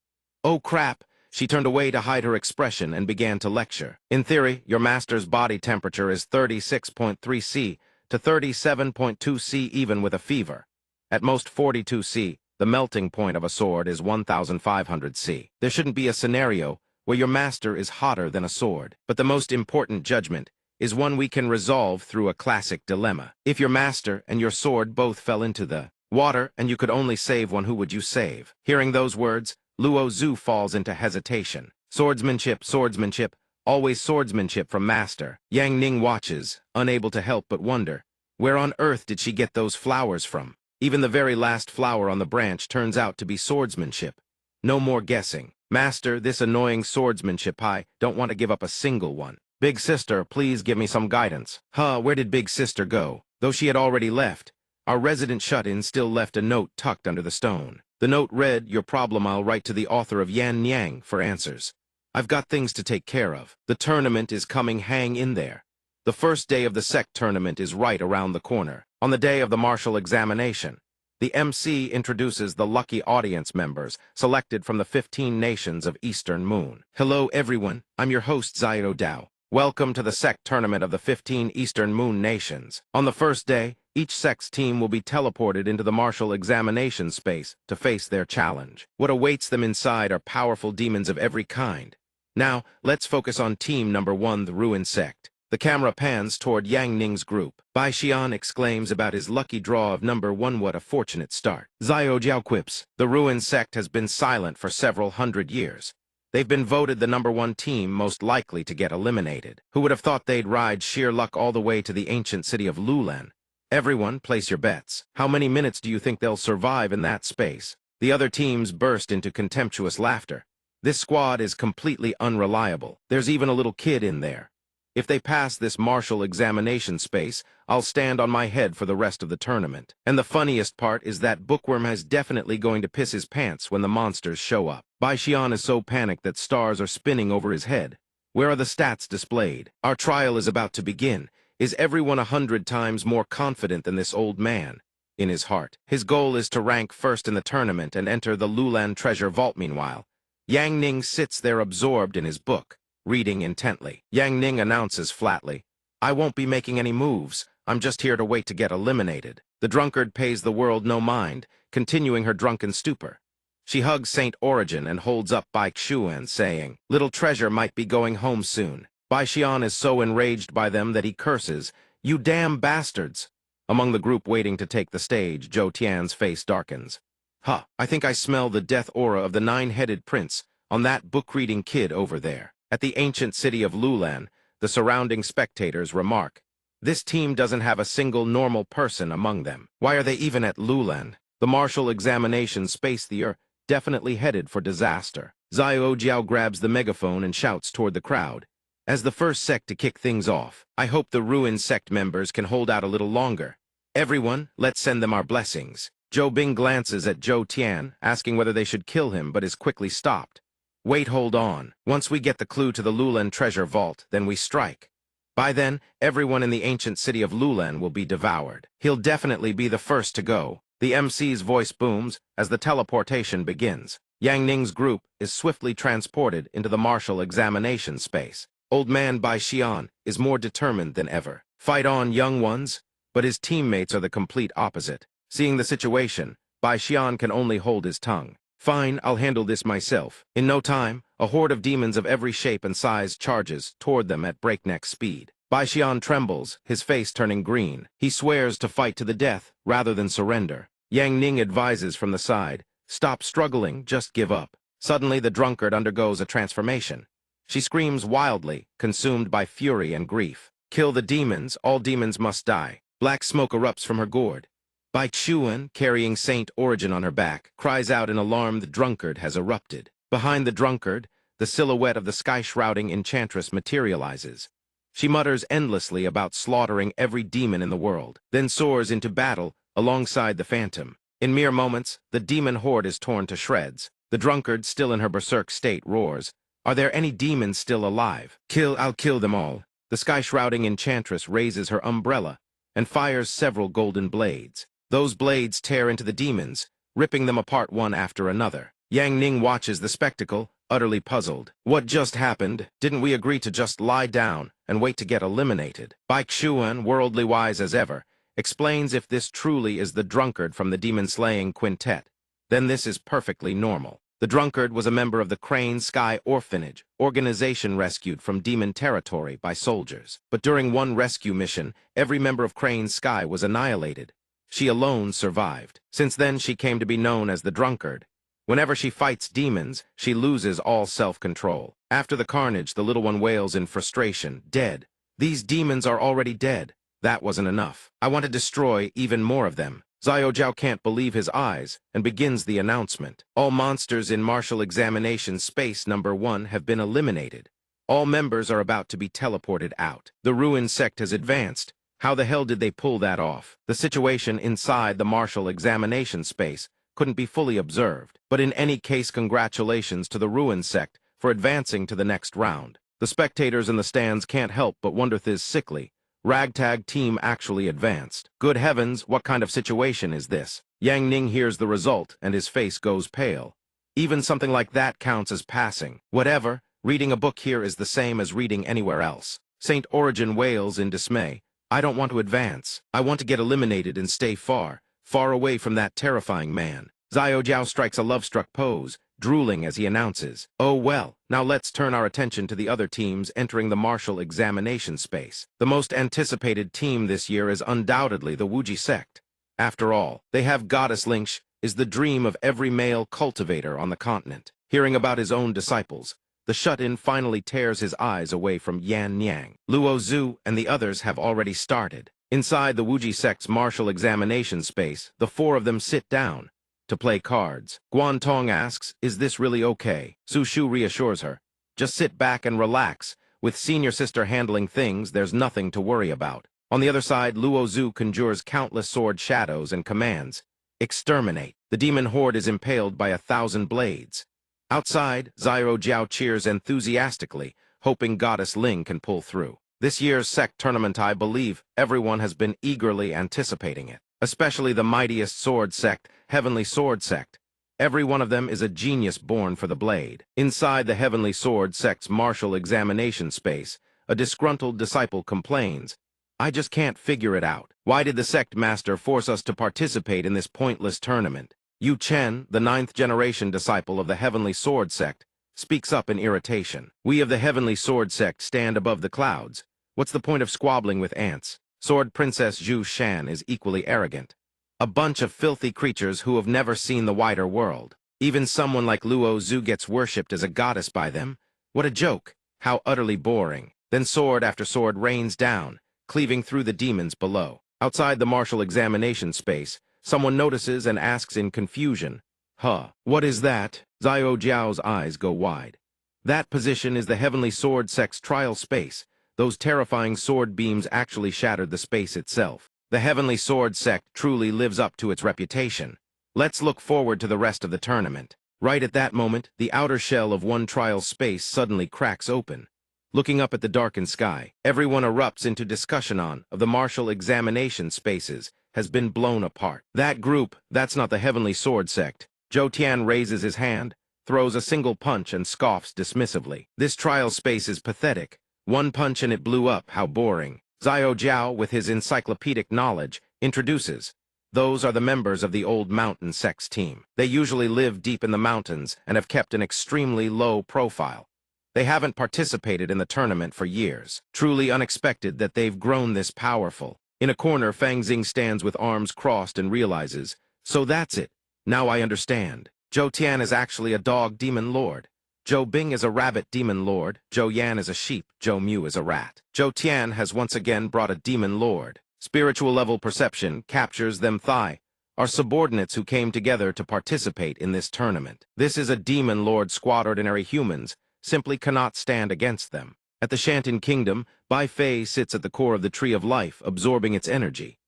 Oh crap! She turned away to hide her expression and began to lecture. In theory, your master's body temperature is 36.3 C to 37.2 C even with a fever. At most 42 C, the melting point of a sword is 1,500 C. There shouldn't be a scenario where your master is hotter than a sword. But the most important judgment is one we can resolve through a classic dilemma. If your master and your sword both fell into the water and you could only save one, who would you save? Hearing those words, Luo Zhu falls into hesitation. Swordsmanship, swordsmanship, always swordsmanship from Master. Yang Ning watches, unable to help but wonder, where on earth did she get those flowers from? Even the very last flower on the branch turns out to be swordsmanship. No more guessing. Master, this annoying swordsmanship, I don't want to give up a single one. Big Sister, please give me some guidance. Where did Big Sister go? Though she had already left, our resident shut-in still left a note tucked under the stone. The note read, your problem I'll write to the author of Yan Nyang for answers. I've got things to take care of. The tournament is coming, hang in there. The first day of the Sect tournament is right around the corner. On the day of the martial examination, the MC introduces the lucky audience members selected from the 15 nations of Eastern Moon. Hello everyone, I'm your host Xiao Dao. Welcome to the Sect tournament of the 15 Eastern Moon nations. On the first day, each Sect's team will be teleported into the martial examination space to face their challenge. What awaits them inside are powerful demons of every kind. Now, let's focus on team number 1, the Ruin Sect. The camera pans toward Yang Ning's group. Bai Xian exclaims about his lucky draw of number 1. What a fortunate start. Xiao Jiao quips, the Ruin Sect has been silent for several hundred years. They've been voted the number 1 team most likely to get eliminated. Who would have thought they'd ride sheer luck all the way to the ancient city of Lulan? Everyone, place your bets. How many minutes do you think they'll survive in that space? The other teams burst into contemptuous laughter. This squad is completely unreliable. There's even a little kid in there. If they pass this martial examination space, I'll stand on my head for the rest of the tournament. And the funniest part is that Bookworm is definitely going to piss his pants when the monsters show up. Bai Xian is so panicked that stars are spinning over his head. Where are the stats displayed? Our trial is about to begin. Is everyone 100 times more confident than this old man? In his heart, his goal is to rank first in the tournament and enter the Lulan treasure vault. Meanwhile, Yang Ning sits there absorbed in his book, reading intently. Yang Ning announces flatly, I won't be making any moves. I'm just here to wait to get eliminated. The drunkard pays the world no mind, continuing her drunken stupor. She hugs Saint Origin and holds up Bai Xuan, saying, "Little treasure might be going home soon." Bai Xian is so enraged by them that he curses, "You damn bastards!" Among the group waiting to take the stage, Zhou Tian's face darkens. "Huh, I think I smell the death aura of the nine-headed prince on that book-reading kid over there." At the ancient city of Lulan, the surrounding spectators remark, "This team doesn't have a single normal person among them. Why are they even at Lulan?" The martial examination space theater definitely headed for disaster. Xiao Jiao grabs the megaphone and shouts toward the crowd. As the first sect to kick things off, I hope the ruined sect members can hold out a little longer. Everyone, let's send them our blessings. Zhou Bing glances at Zhou Tian, asking whether they should kill him, but is quickly stopped. Wait, hold on. Once we get the clue to the Lulan treasure vault, then we strike. By then, everyone in the ancient city of Lulan will be devoured. He'll definitely be the first to go. The MC's voice booms as the teleportation begins. Yang Ning's group is swiftly transported into the martial examination space. Old man Bai Xian is more determined than ever. Fight on, young ones. But his teammates are the complete opposite. Seeing the situation, Bai Xian can only hold his tongue. "Fine, I'll handle this myself." In no time, a horde of demons of every shape and size charges toward them at breakneck speed. Bai Xian trembles, his face turning green. He swears to fight to the death rather than surrender. Yang Ning advises from the side, "Stop struggling, just give up." Suddenly, the drunkard undergoes a transformation. She screams wildly, consumed by fury and grief. "Kill the demons, all demons must die." Black smoke erupts from her gourd. Bai Xuan, carrying Saint Origin on her back, cries out in alarm the drunkard has erupted. Behind the drunkard, the silhouette of the sky-shrouding enchantress materializes. She mutters endlessly about slaughtering every demon in the world, then soars into battle alongside the phantom. In mere moments, the demon horde is torn to shreds. The drunkard, still in her berserk state, roars, "Are there any demons still alive? I'll kill them all." The sky-shrouding enchantress raises her umbrella and fires several golden blades. Those blades tear into the demons, ripping them apart one after another. Yang Ning watches the spectacle, utterly puzzled. "What just happened? Didn't we agree to just lie down and wait to get eliminated?" Bai Xuan, worldly wise as ever, explains if this truly is the drunkard from the demon-slaying quintet, then this is perfectly normal. The drunkard was a member of the Crane Sky Orphanage, organization rescued from demon territory by soldiers. But during one rescue mission, every member of Crane Sky was annihilated. She alone survived. Since then, she came to be known as the drunkard. Whenever she fights demons, she loses all self-control. After the carnage, the little one wails in frustration, "Dead. These demons are already dead. That wasn't enough. I want to destroy even more of them." Xiao Jiao can't believe his eyes and begins the announcement. All monsters in Martial Examination Space Number 1 have been eliminated. All members are about to be teleported out. The ruined sect has advanced. How the hell did they pull that off? The situation inside the Martial Examination Space couldn't be fully observed. But in any case, congratulations to the ruined sect for advancing to the next round. The spectators in the stands can't help but wonder this sickly. Ragtag team actually advanced. Good heavens, what kind of situation is this? Yang Ning hears the result, and his face goes pale. Even something like that counts as passing. Whatever, reading a book here is the same as reading anywhere else. Saint Origin wails in dismay. "I don't want to advance. I want to get eliminated and stay far, far away from that terrifying man." Xiao Jiao strikes a love-struck pose, drooling as he announces, "Oh well, now let's turn our attention to the other teams entering the Martial Examination Space. The most anticipated team this year is undoubtedly the Wuji Sect. After all, they have Goddess Lynx, is the dream of every male cultivator on the continent." Hearing about his own disciples, the shut-in finally tears his eyes away from Yan Niang. Luo Zhu and the others have already started. Inside the Wuji Sect's Martial Examination Space, the four of them sit down to play cards. Guan Tong asks, "Is this really okay?" Su Shu reassures her, "Just sit back and relax. With senior sister handling things, there's nothing to worry about." On the other side, Luo Zhu conjures countless sword shadows and commands, "Exterminate." The demon horde is impaled by 1,000 blades. Outside, Xiao Jiao cheers enthusiastically, hoping Goddess Ling can pull through. This year's Sect tournament, I believe, everyone has been eagerly anticipating it. Especially the mightiest sword sect, Heavenly Sword Sect. Every one of them is a genius born for the blade. Inside the Heavenly Sword Sect's Martial Examination Space, a disgruntled disciple complains, "I just can't figure it out. Why did the sect master force us to participate in this pointless tournament?" Yu Chen, the ninth-generation disciple of the Heavenly Sword Sect, speaks up in irritation. "We of the Heavenly Sword Sect stand above the clouds. What's the point of squabbling with ants?" Sword Princess Zhu Shan is equally arrogant. "A bunch of filthy creatures who have never seen the wider world. Even someone like Luo Zhu gets worshipped as a goddess by them. What a joke! How utterly boring." Then sword after sword rains down, cleaving through the demons below. Outside the martial examination space, someone notices and asks in confusion, "Huh, what is that?" Xiao Jiao's eyes go wide. That position is the Heavenly Sword Sect's trial space. Those terrifying sword beams actually shattered the space itself. The Heavenly Sword Sect truly lives up to its reputation. Let's look forward to the rest of the tournament. Right at that moment, the outer shell of one trial space suddenly cracks open. Looking up at the darkened sky, everyone erupts into discussion of the martial examination spaces has been blown apart. That group, that's not the Heavenly Sword Sect. Zhou Tian raises his hand, throws a single punch and scoffs dismissively. This trial space is pathetic. One punch and it blew up, how boring. Xiao Jiao, with his encyclopedic knowledge, introduces, "Those are the members of the Old Mountain Sect's team. They usually live deep in the mountains and have kept an extremely low profile. They haven't participated in the tournament for years. Truly unexpected that they've grown this powerful." In a corner, Fang Xing stands with arms crossed and realizes, "So that's it. Now I understand. Zhou Tian is actually a dog demon lord. Zhou Bing is a rabbit demon lord. Zhou Yan is a sheep. Zhou Mu is a rat. Zhou Tian has once again brought a demon lord. Spiritual level perception captures them are subordinates who came together to participate in this tournament. This is a demon lord squad. Ordinary humans simply cannot stand against them." At the Shantin Kingdom, Bai Fei sits at the core of the Tree of Life, absorbing its energy.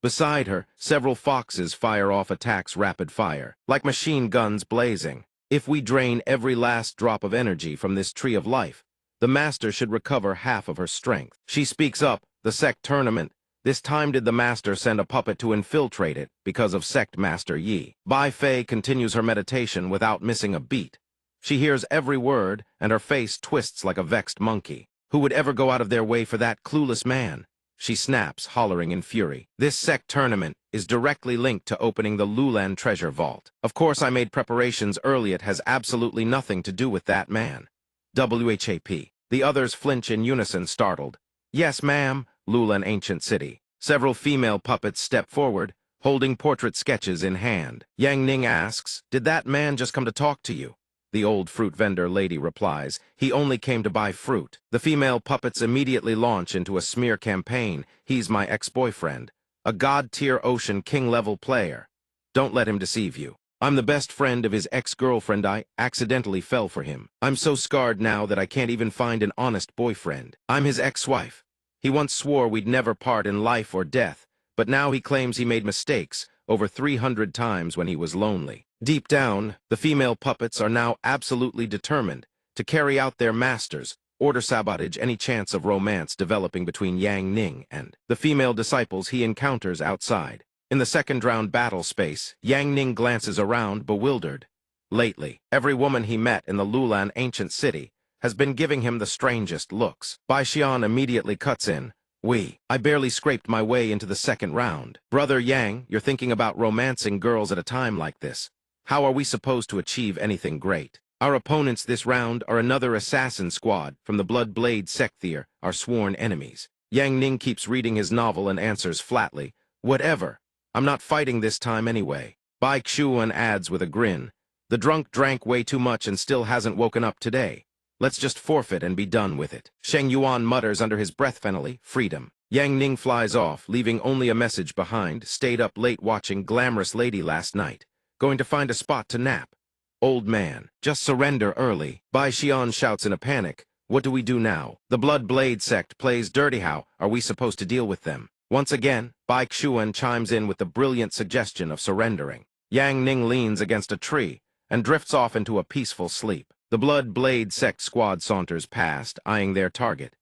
Beside her, several foxes fire off attacks rapid fire, like machine guns blazing. If we drain every last drop of energy from this Tree of Life, the master should recover half of her strength. She speaks up, "The sect tournament. This time did the master send a puppet to infiltrate it because of sect master Yi." Bai Fei continues her meditation without missing a beat. She hears every word, and her face twists like a vexed monkey. Who would ever go out of their way for that clueless man? She snaps, hollering in fury. "This sect tournament is directly linked to opening the Lulan treasure vault. Of course I made preparations early. It has absolutely nothing to do with that man." WHAP. The others flinch in unison, startled. "Yes, ma'am." Lulan Ancient City. Several female puppets step forward, holding portrait sketches in hand. Yang Ning asks, "Did that man just come to talk to you?" The old fruit vendor lady replies, "He only came to buy fruit." The female puppets immediately launch into a smear campaign. "He's my ex-boyfriend. A god-tier ocean king-level player. Don't let him deceive you. I'm the best friend of his ex-girlfriend. I accidentally fell for him. I'm so scarred now that I can't even find an honest boyfriend. I'm his ex-wife. He once swore we'd never part in life or death, but now he claims he made mistakes over 300 times when he was lonely." Deep down, the female puppets are now absolutely determined to carry out their masters' order, sabotage any chance of romance developing between Yang Ning and the female disciples he encounters outside. In the second round battle space, Yang Ning glances around, bewildered. Lately, every woman he met in the Lulan Ancient City has been giving him the strangest looks. Bai Xian immediately cuts in. I barely scraped my way into the second round. Brother Yang, you're thinking about romancing girls at a time like this. How are we supposed to achieve anything great? Our opponents this round are another assassin squad from the Blood Blade Sect, our sworn enemies." Yang Ning keeps reading his novel and answers flatly, "Whatever. I'm not fighting this time anyway." Bai Xuan adds with a grin, "The drunk drank way too much and still hasn't woken up today. Let's just forfeit and be done with it." Sheng Yuan mutters under his breath, finally, "Freedom." Yang Ning flies off, leaving only a message behind. "Stayed up late watching Glamorous Lady last night. Going to find a spot to nap. Old man, just surrender early." Bai Xian shouts in a panic, "What do we do now? The Blood Blade Sect plays dirty. How are we supposed to deal with them?" Once again, Bai Xuan chimes in with the brilliant suggestion of surrendering. Yang Ning leans against a tree and drifts off into a peaceful sleep. The Blood Blade Sect squad saunters past, eyeing their target.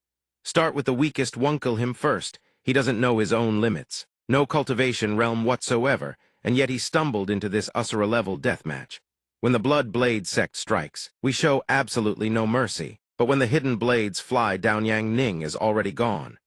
Start with the weakest one, kill him first. He doesn't know his own limits. No cultivation realm whatsoever, and yet he stumbled into this Usura-level deathmatch. When the Blood Blade Sect strikes, we show absolutely no mercy. But when the hidden blades fly down, Yang Ning is already gone.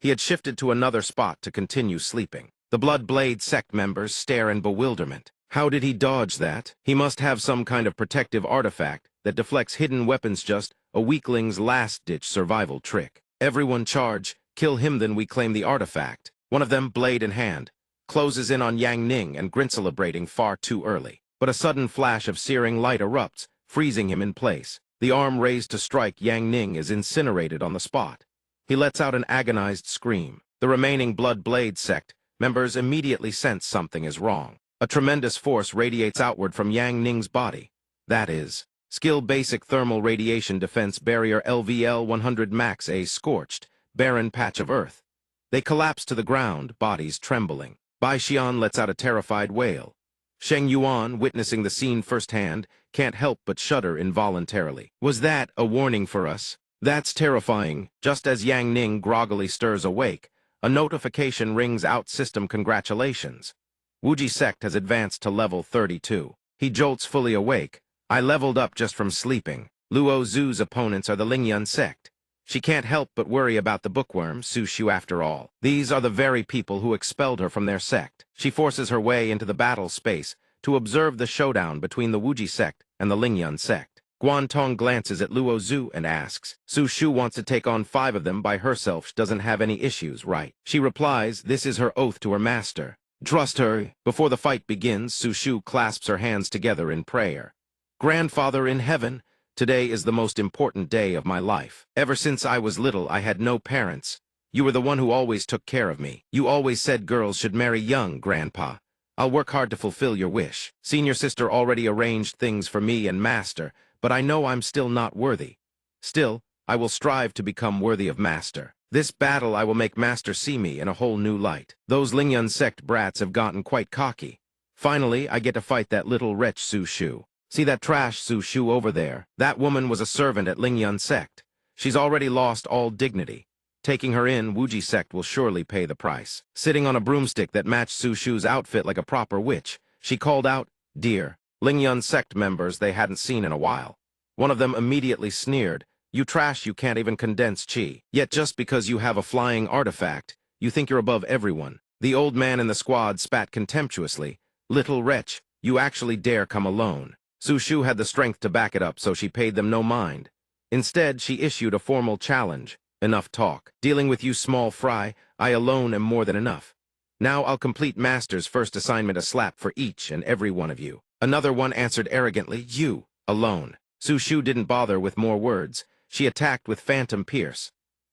He had shifted to another spot to continue sleeping. The Blood Blade Sect members stare in bewilderment. How did he dodge that? He must have some kind of protective artifact that deflects hidden weapons, just a weakling's last-ditch survival trick. Everyone charge, kill him, then we claim the artifact. One of them, blade in hand, closes in on Yang Ning and grins, celebrating far too early. But a sudden flash of searing light erupts, freezing him in place. The arm raised to strike Yang Ning is incinerated on the spot. He lets out an agonized scream. The remaining Blood Blade Sect members immediately sense something is wrong. A tremendous force radiates outward from Yang Ning's body. That is, Skill Basic Thermal Radiation Defense Barrier LVL 100 Max, a scorched, barren patch of earth. They collapse to the ground, bodies trembling. Bai Xian lets out a terrified wail. Sheng Yuan, witnessing the scene firsthand, can't help but shudder involuntarily. Was that a warning for us? That's terrifying. Just as Yang Ning groggily stirs awake, a notification rings out: system congratulations. Wuji Sect has advanced to level 32. He jolts fully awake. I leveled up just from sleeping. Luo Zhu's opponents are the Lingyun Sect. She can't help but worry about the bookworm, Su Shu, after all. These are the very people who expelled her from their sect. She forces her way into the battle space to observe the showdown between the Wuji Sect and the Lingyun Sect. Guantong glances at Luo Zhu and asks, Su Shu wants to take on 5 of them by herself. She doesn't have any issues, right? She replies, this is her oath to her master. Trust her. Before the fight begins, Su Shu clasps her hands together in prayer. Grandfather in heaven, today is the most important day of my life. Ever since I was little, I had no parents. You were the one who always took care of me. You always said girls should marry young, Grandpa. I'll work hard to fulfill your wish. Senior sister already arranged things for me and Master, but I know I'm still not worthy. Still, I will strive to become worthy of Master. This battle I will make Master see me in a whole new light. Those Lingyun Sect brats have gotten quite cocky. Finally, I get to fight that little wretch Su Shu. See that trash Su Shu over there? That woman was a servant at Lingyun Sect. She's already lost all dignity. Taking her in, Wuji Sect will surely pay the price. Sitting on a broomstick that matched Su Shu's outfit like a proper witch, she called out, dear. Lingyun Sect members they hadn't seen in a while. One of them immediately sneered, you trash, you can't even condense chi. Yet just because you have a flying artifact, you think you're above everyone. The old man in the squad spat contemptuously, little wretch, you actually dare come alone. Su Shu had the strength to back it up, so she paid them no mind. Instead, she issued a formal challenge. Enough talk. Dealing with you small fry, I alone am more than enough. Now I'll complete Master's first assignment, a slap for each and every one of you. Another one answered arrogantly, you, alone. Su Shu didn't bother with more words. She attacked with phantom pierce.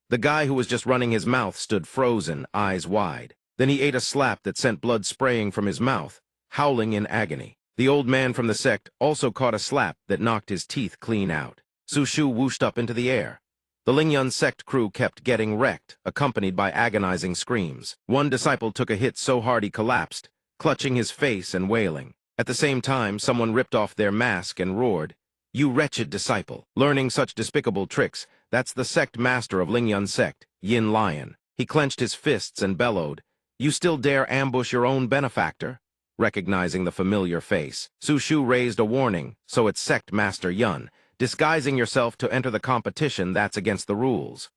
The guy who was just running his mouth stood frozen, eyes wide. Then he ate a slap that sent blood spraying from his mouth, howling in agony. The old man from the sect also caught a slap that knocked his teeth clean out. Su Shu whooshed up into the air. The Lingyun Sect crew kept getting wrecked, accompanied by agonizing screams. One disciple took a hit so hard he collapsed, clutching his face and wailing. At the same time, someone ripped off their mask and roared, you wretched disciple, learning such despicable tricks, that's the sect master of Lingyun Sect, Yin Lion. He clenched his fists and bellowed, you still dare ambush your own benefactor? Recognizing the familiar face, Su Shu raised a warning, so it's Sect Master Yun, disguising yourself to enter the competition, that's against the rules.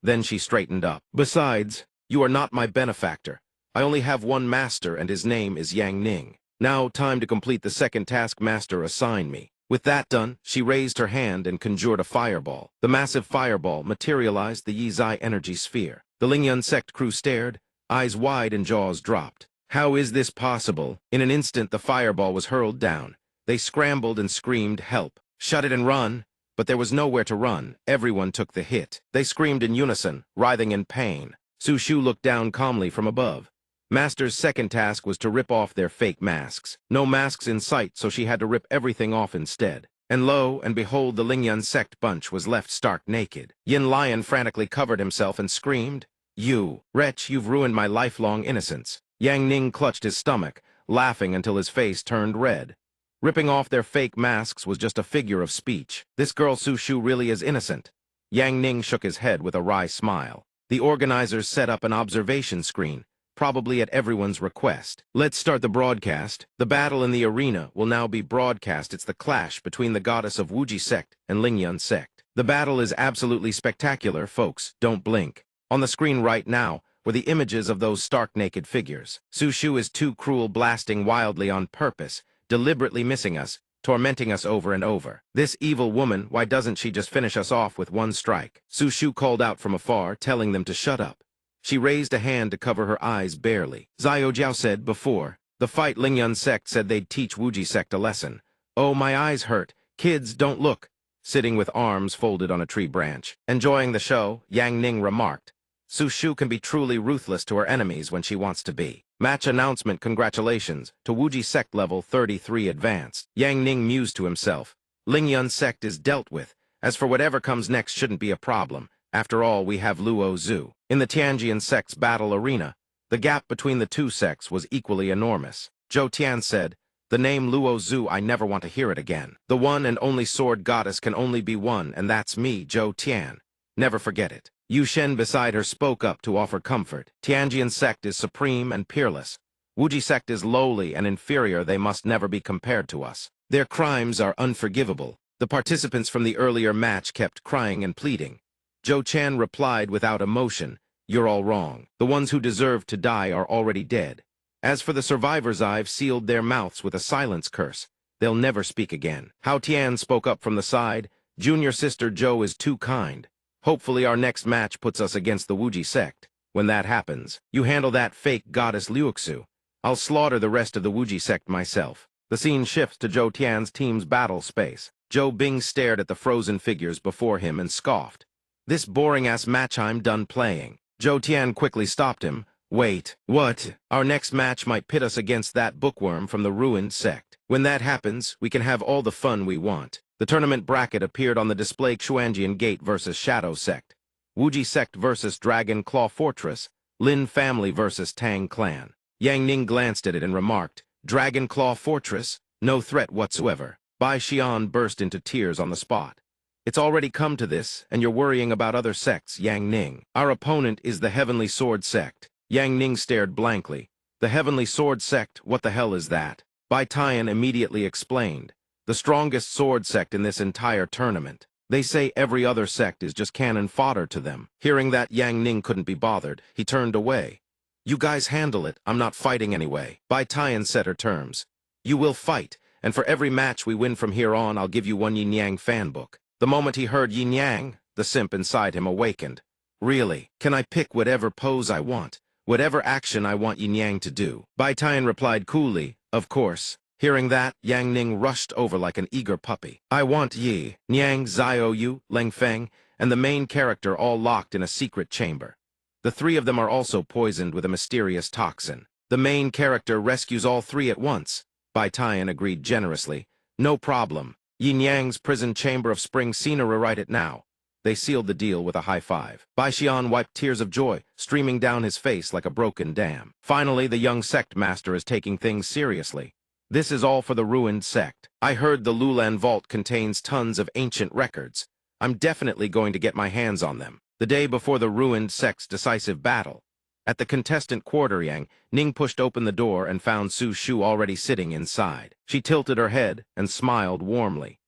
Then she straightened up. Besides, you are not my benefactor. I only have one master and his name is Yang Ning. Now time to complete the second task Master assigned me. With that done, she raised her hand and conjured a fireball. The massive fireball materialized the Yizai energy sphere. The Lingyun Sect crew stared, eyes wide and jaws dropped. How is this possible? In an instant, the fireball was hurled down. They scrambled and screamed, help. Shut it and run. But there was nowhere to run. Everyone took the hit. They screamed in unison, writhing in pain. Su Shu looked down calmly from above. Master's second task was to rip off their fake masks. No masks in sight, so she had to rip everything off instead. And lo and behold, the Lingyun Sect bunch was left stark naked. Yin Lion frantically covered himself and screamed, you, wretch, you've ruined my lifelong innocence. Yang Ning clutched his stomach, laughing until his face turned red. Ripping off their fake masks was just a figure of speech. This girl Su Shu really is innocent. Yang Ning shook his head with a wry smile. The organizers set up an observation screen, probably at everyone's request. Let's start the broadcast. The battle in the arena will now be broadcast. It's the clash between the goddess of Wuji Sect and Lingyun Sect. The battle is absolutely spectacular, folks. Don't blink. On the screen right now were the images of those stark naked figures. Su Shu is too cruel, blasting wildly on purpose, deliberately missing us, tormenting us over and over. This evil woman, why doesn't she just finish us off with one strike? Su Shu called out from afar, telling them to shut up. She raised a hand to cover her eyes barely. Xiao Jiao said before the fight, Lingyun Sect said they'd teach Wuji Sect a lesson. Oh, my eyes hurt. Kids, don't look. Sitting with arms folded on a tree branch. Enjoying the show, Yang Ning remarked. Su Shu can be truly ruthless to her enemies when she wants to be. Match announcement, congratulations to Wuji Sect level 33 advanced. Yang Ning mused to himself. Lingyun Sect is dealt with. As for whatever comes next shouldn't be a problem. After all, we have Luo Zhu. In the Tianjian Sect's battle arena, the gap between the two sects was equally enormous. Zhou Tian said, the name Luo Zhu, I never want to hear it again. The one and only sword goddess can only be one, and that's me, Zhou Tian. Never forget it. Yu Shen beside her spoke up to offer comfort. Tianjian Sect is supreme and peerless. Wuji Sect is lowly and inferior. They must never be compared to us. Their crimes are unforgivable. The participants from the earlier match kept crying and pleading. Zhou Chan replied without emotion, you're all wrong. The ones who deserve to die are already dead. As for the survivors, I've sealed their mouths with a silence curse. They'll never speak again. Hao Tian spoke up from the side. Junior sister Zhou is too kind. Hopefully our next match puts us against the Wuji Sect. When that happens, you handle that fake goddess Liuxu. I'll slaughter the rest of the Wuji Sect myself. The scene shifts to Zhou Tian's team's battle space. Zhou Bing stared at the frozen figures before him and scoffed. This boring-ass match, I'm done playing. Zhou Tian quickly stopped him. Wait, what? Our next match might pit us against that bookworm from the ruined sect. When that happens, we can have all the fun we want. The tournament bracket appeared on the display. Xuanjian Gate versus Shadow Sect. Wuji Sect versus Dragon Claw Fortress. Lin family versus Tang Clan. Yang Ning glanced at it and remarked, Dragon Claw Fortress? No threat whatsoever. Bai Xian burst into tears on the spot. It's already come to this, and you're worrying about other sects, Yang Ning. Our opponent is the Heavenly Sword Sect. Yang Ning stared blankly. The Heavenly Sword Sect, what the hell is that? Bai Tian immediately explained. The strongest sword sect in this entire tournament. They say every other sect is just cannon fodder to them. Hearing that, Yang Ning couldn't be bothered. He turned away. You guys handle it. I'm not fighting anyway. Bai Tian set her terms. You will fight, and for every match we win from here on, I'll give you one Yin Yang fan book. The moment he heard Yin Yang, the simp inside him awakened. Really? Can I pick whatever pose I want? Whatever action I want Yin Yang to do? Bai Tian replied coolly, of course. Hearing that, Yang Ning rushed over like an eager puppy. I want Yi, Niang, Xiao Yu, Leng Feng, and the main character all locked in a secret chamber. The three of them are also poisoned with a mysterious toxin. The main character rescues all three at once. Bai Tian agreed generously. No problem. Yin Yang's prison chamber of spring scenery, write it now. They sealed the deal with a high five. Bai Xian wiped tears of joy, streaming down his face like a broken dam. Finally, the young sect master is taking things seriously. This is all for the ruined sect. I heard the Lulan Vault contains tons of ancient records. I'm definitely going to get my hands on them. The day before the ruined sect's decisive battle. At the contestant quarter, Yang Ning pushed open the door and found Su Shu already sitting inside. She tilted her head and smiled warmly.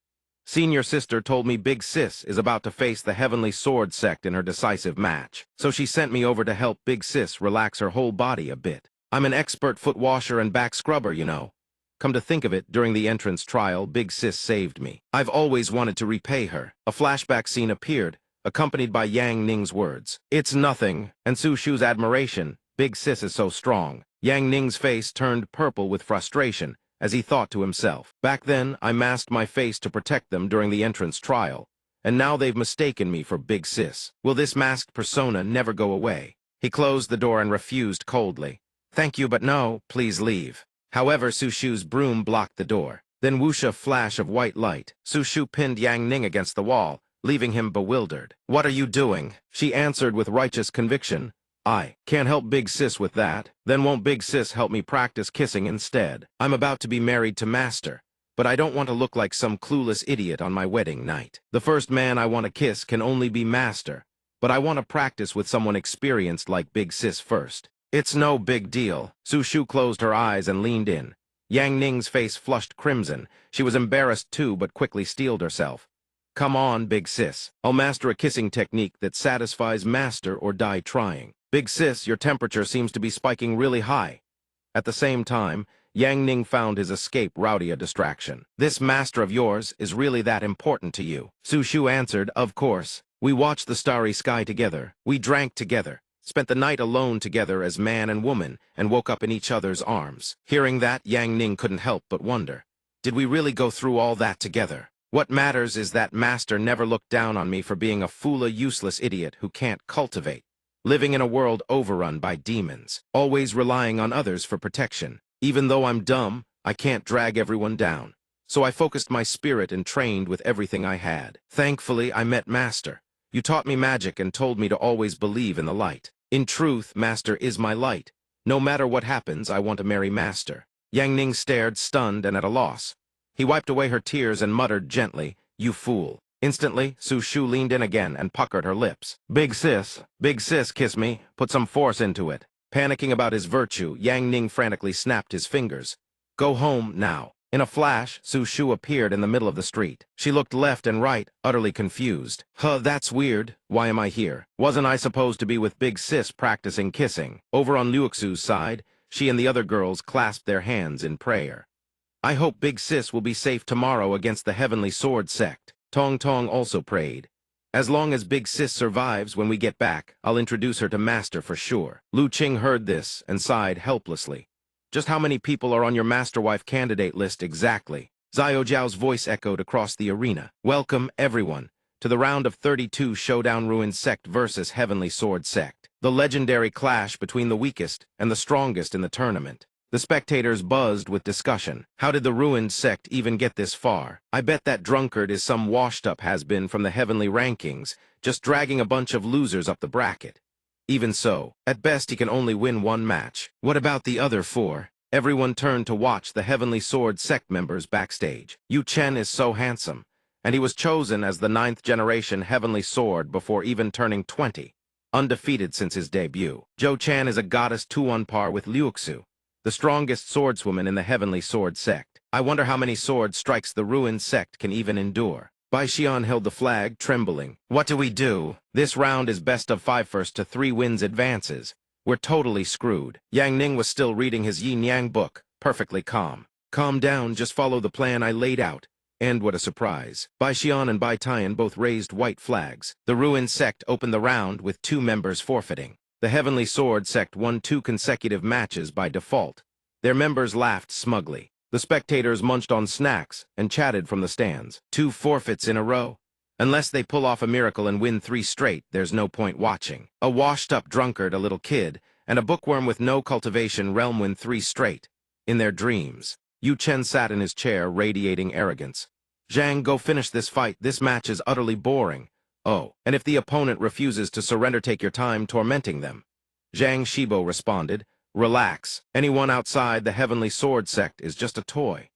Senior sister told me Big Sis is about to face the Heavenly Sword Sect in her decisive match. So she sent me over to help Big Sis relax her whole body a bit. I'm an expert foot washer and back scrubber, you know. Come to think of it, during the entrance trial, Big Sis saved me. I've always wanted to repay her. A flashback scene appeared, accompanied by Yang Ning's words. It's nothing, and Su Shu's admiration. Big Sis is so strong. Yang Ning's face turned purple with frustration, as he thought to himself. Back then, I masked my face to protect them during the entrance trial, and now they've mistaken me for Big Sis. Will this masked persona never go away? He closed the door and refused coldly. Thank you, but no, please leave. However, Su Shu's broom blocked the door. Then whoosh, a flash of white light. Su Shu pinned Yang Ning against the wall, leaving him bewildered. What are you doing? She answered with righteous conviction. I can't help Big Sis with that. Then won't Big Sis help me practice kissing instead? I'm about to be married to Master, but I don't want to look like some clueless idiot on my wedding night. The first man I want to kiss can only be Master, but I want to practice with someone experienced like Big Sis first. It's no big deal. Su Shu closed her eyes and leaned in. Yang Ning's face flushed crimson. She was embarrassed too, but quickly steeled herself. Come on, big sis. I'll master a kissing technique that satisfies master or die trying. Big sis, your temperature seems to be spiking really high. At the same time, Yang Ning found his escape rowdy a distraction. This master of yours is really that important to you. Su Shu answered, of course. We watched the starry sky together. We drank together. Spent the night alone together as man and woman, and woke up in each other's arms. Hearing that, Yang Ning couldn't help but wonder. Did we really go through all that together? What matters is that master never looked down on me for being a fool, a useless idiot who can't cultivate. Living in a world overrun by demons, always relying on others for protection. Even though I'm dumb, I can't drag everyone down. So I focused my spirit and trained with everything I had. Thankfully, I met Master. You taught me magic and told me to always believe in the light. In truth, Master is my light. No matter what happens, I want to marry Master. Yang Ning stared, stunned and at a loss. He wiped away her tears and muttered gently, "You fool." Instantly, Su Shu leaned in again and puckered her lips. Big sis, kiss me. Put some force into it." Panicking about his virtue, Yang Ning frantically snapped his fingers. "Go home, now." In a flash, Su Shu appeared in the middle of the street. She looked left and right, utterly confused. That's weird. Why am I here? Wasn't I supposed to be with Big Sis practicing kissing? Over on Liuxu's side, she and the other girls clasped their hands in prayer. I hope Big Sis will be safe tomorrow against the Heavenly Sword Sect. Tong Tong also prayed. As long as Big Sis survives when we get back, I'll introduce her to Master for sure. Lu Qing heard this and sighed helplessly. Just how many people are on your masterwife candidate list exactly? Xiao Jiao's voice echoed across the arena. Welcome, everyone, to the round of 32 Showdown Ruin Sect versus Heavenly Sword Sect. The legendary clash between the weakest and the strongest in the tournament. The spectators buzzed with discussion. How did the ruined sect even get this far? I bet that drunkard is some washed-up has-been from the heavenly rankings, just dragging a bunch of losers up the bracket. Even so, at best he can only win one match. What about the other four? Everyone turned to watch the Heavenly Sword sect members backstage. Yu Chen is so handsome, and he was chosen as the 9th generation Heavenly Sword before even turning 20, undefeated since his debut. Zhou Chan is a goddess 2 on par with Liuxu, the strongest swordswoman in the Heavenly Sword Sect. I wonder how many sword strikes the ruined sect can even endure. Bai Xian held the flag, trembling. What do we do? This round is best of 5 first to 3 wins advances. We're totally screwed. Yang Ning was still reading his yin-yang book, perfectly calm. Calm down, just follow the plan I laid out. And what a surprise. Bai Xian and Bai Tian both raised white flags. The ruined sect opened the round with 2 members forfeiting. The Heavenly Sword Sect won 2 consecutive matches by default. Their members laughed smugly. The spectators munched on snacks and chatted from the stands. 2 forfeits in a row? Unless they pull off a miracle and win 3 straight, there's no point watching. A washed-up drunkard, a little kid, and a bookworm with no cultivation realm win 3 straight. In their dreams. Yu Chen sat in his chair, radiating arrogance. Zhang, go finish this fight. This match is utterly boring. Oh, and if the opponent refuses to surrender, take your time tormenting them. Zhang Shibo responded, Relax. Anyone outside the Heavenly Sword Sect is just a toy.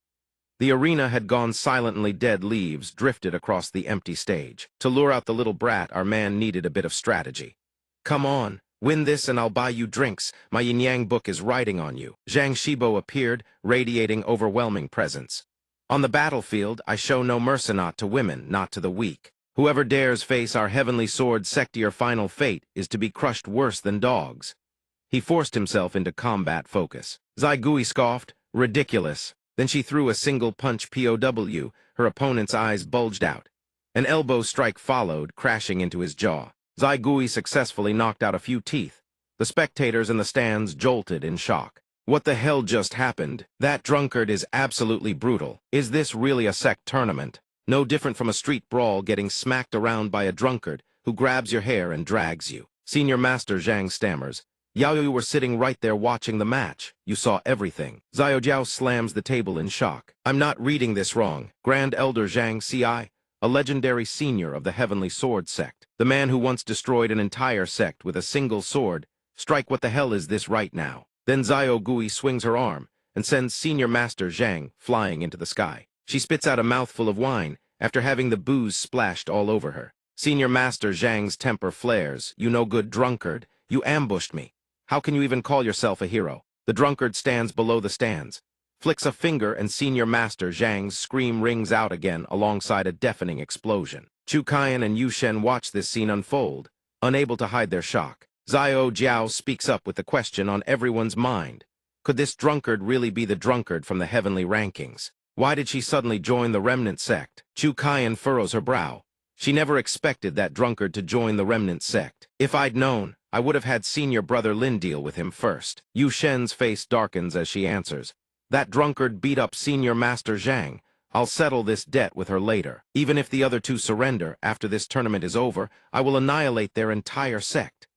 The arena had gone silently. Dead leaves drifted across the empty stage. To lure out the little brat, our man needed a bit of strategy. Come on, win this and I'll buy you drinks. My yin-yang book is riding on you. Zhang Shibo appeared, radiating overwhelming presence. On the battlefield, I show no mercy, not to women, not to the weak. Whoever dares face our Heavenly Sword Sect, your final fate is to be crushed worse than dogs. He forced himself into combat focus. Zai Gui scoffed, ridiculous. Then she threw a single punch POW, her opponent's eyes bulged out. An elbow strike followed, crashing into his jaw. Zai Gui successfully knocked out a few teeth. The spectators in the stands jolted in shock. What the hell just happened? That drunkard is absolutely brutal. Is this really a sect tournament? No different from a street brawl, getting smacked around by a drunkard who grabs your hair and drags you. Senior Master Zhang stammers. Yao, you were sitting right there watching the match. You saw everything. Xiao Jiao slams the table in shock. I'm not reading this wrong. Grand Elder Zhang Ci, a legendary senior of the Heavenly Sword Sect. The man who once destroyed an entire sect with a single sword. Strike, what the hell is this right now? Then Xiao Gui swings her arm and sends Senior Master Zhang flying into the sky. She spits out a mouthful of wine after having the booze splashed all over her. Senior Master Zhang's temper flares. You no good drunkard. You ambushed me. How can you even call yourself a hero? The drunkard stands below the stands. flicks a finger and Senior Master Zhang's scream rings out again alongside a deafening explosion. Chu Kaiyan and Yu Shen watch this scene unfold, unable to hide their shock. Xiao Jiao speaks up with the question on everyone's mind. Could this drunkard really be the drunkard from the heavenly rankings? Why did she suddenly join the remnant sect? Chu Kaiyan furrows her brow. She never expected that drunkard to join the remnant sect. If I'd known, I would have had senior brother Lin deal with him first. Yu Shen's face darkens as she answers. That drunkard beat up Senior Master Zhang. I'll settle this debt with her later. Even if the other two surrender after this tournament is over, I will annihilate their entire sect.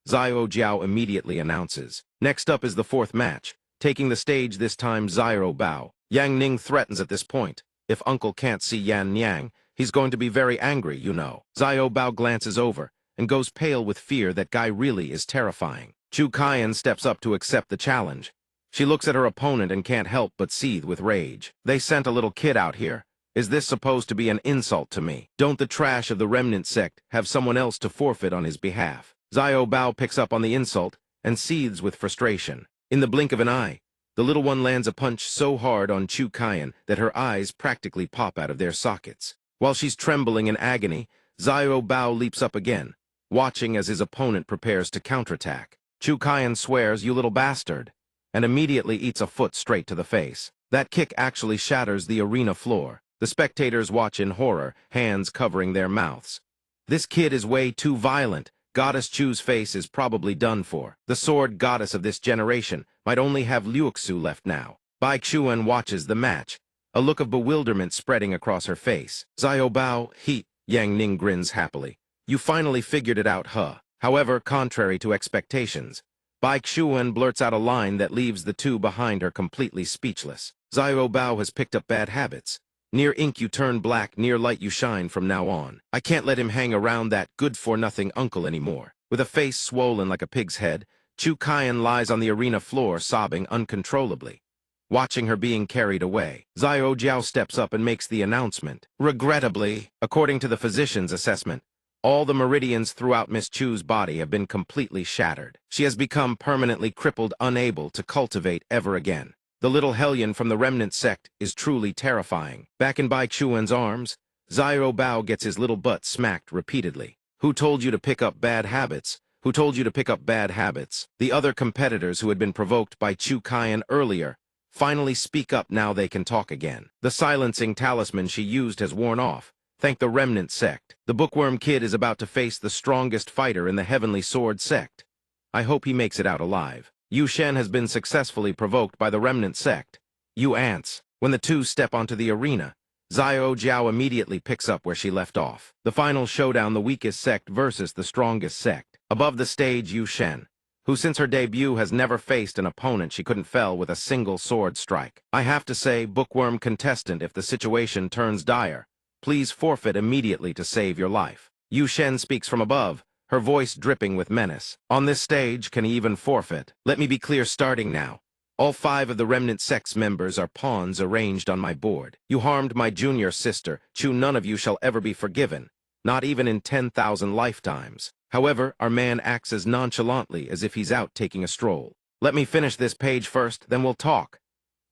Xiao Jiao immediately announces. Next up is the fourth match. Taking the stage this time, Xiao Bao. Yang Ning threatens at this point. If Uncle can't see Yan Niang, he's going to be very angry, you know. Xiao Bao glances over and goes pale with fear. That guy really is terrifying. Chu Kaiyan steps up to accept the challenge. She looks at her opponent and can't help but seethe with rage. They sent a little kid out here. Is this supposed to be an insult to me? Don't the trash of the remnant sect have someone else to forfeit on his behalf? Xiao Bao picks up on the insult and seethes with frustration. In the blink of an eye, the little one lands a punch so hard on Chu Kaiyan that her eyes practically pop out of their sockets. While she's trembling in agony, Xiao Bao leaps up again, watching as his opponent prepares to counterattack. Chu Kaiyan swears, "You little bastard," and immediately eats a foot straight to the face. That kick actually shatters the arena floor. The spectators watch in horror, hands covering their mouths. This kid is way too violent. Goddess Chu's face is probably done for. The sword goddess of this generation might only have Liuxu left now. Bai Xuan watches the match, a look of bewilderment spreading across her face. Xiao Bao, Yang Ning grins happily. You finally figured it out, huh? However, contrary to expectations, Bai Xuan blurts out a line that leaves the two behind her completely speechless. Xiao Bao has picked up bad habits. Near ink you turn black, near light you shine from now on. I can't let him hang around that good-for-nothing uncle anymore. With a face swollen like a pig's head, Chu Kaiyan lies on the arena floor sobbing uncontrollably. Watching her being carried away, Xiao Jiao steps up and makes the announcement. Regrettably, according to the physician's assessment, all the meridians throughout Miss Chu's body have been completely shattered. She has become permanently crippled, unable to cultivate ever again. The little hellion from the remnant sect is truly terrifying. Back in Bai Chuan's arms, Xiao Bao gets his little butt smacked repeatedly. Who told you to pick up bad habits? Who told you to pick up bad habits? The other competitors who had been provoked by Chu Kaiyan earlier finally speak up. Now they can talk again. The silencing talisman she used has worn off. Thank the remnant sect. The bookworm kid is about to face the strongest fighter in the heavenly sword sect. I hope he makes it out alive. Yu Shen has been successfully provoked by the remnant sect. You ants. When the two step onto the arena, Xiao Jiao immediately picks up where she left off. The final showdown, the weakest sect versus the strongest sect. Above the stage, Yu Shen, who since her debut has never faced an opponent she couldn't fell with a single sword strike. I have to say, bookworm contestant, if the situation turns dire, please forfeit immediately to save your life. Yu Shen speaks from above, her voice dripping with menace. On this stage, can he even forfeit? Let me be clear starting now. All 5 of the remnant sect's members are pawns arranged on my board. You harmed my junior sister, Chu. None of you shall ever be forgiven, not even in 10,000 lifetimes. However, our man acts as nonchalantly as if he's out taking a stroll. Let me finish this page first, then we'll talk.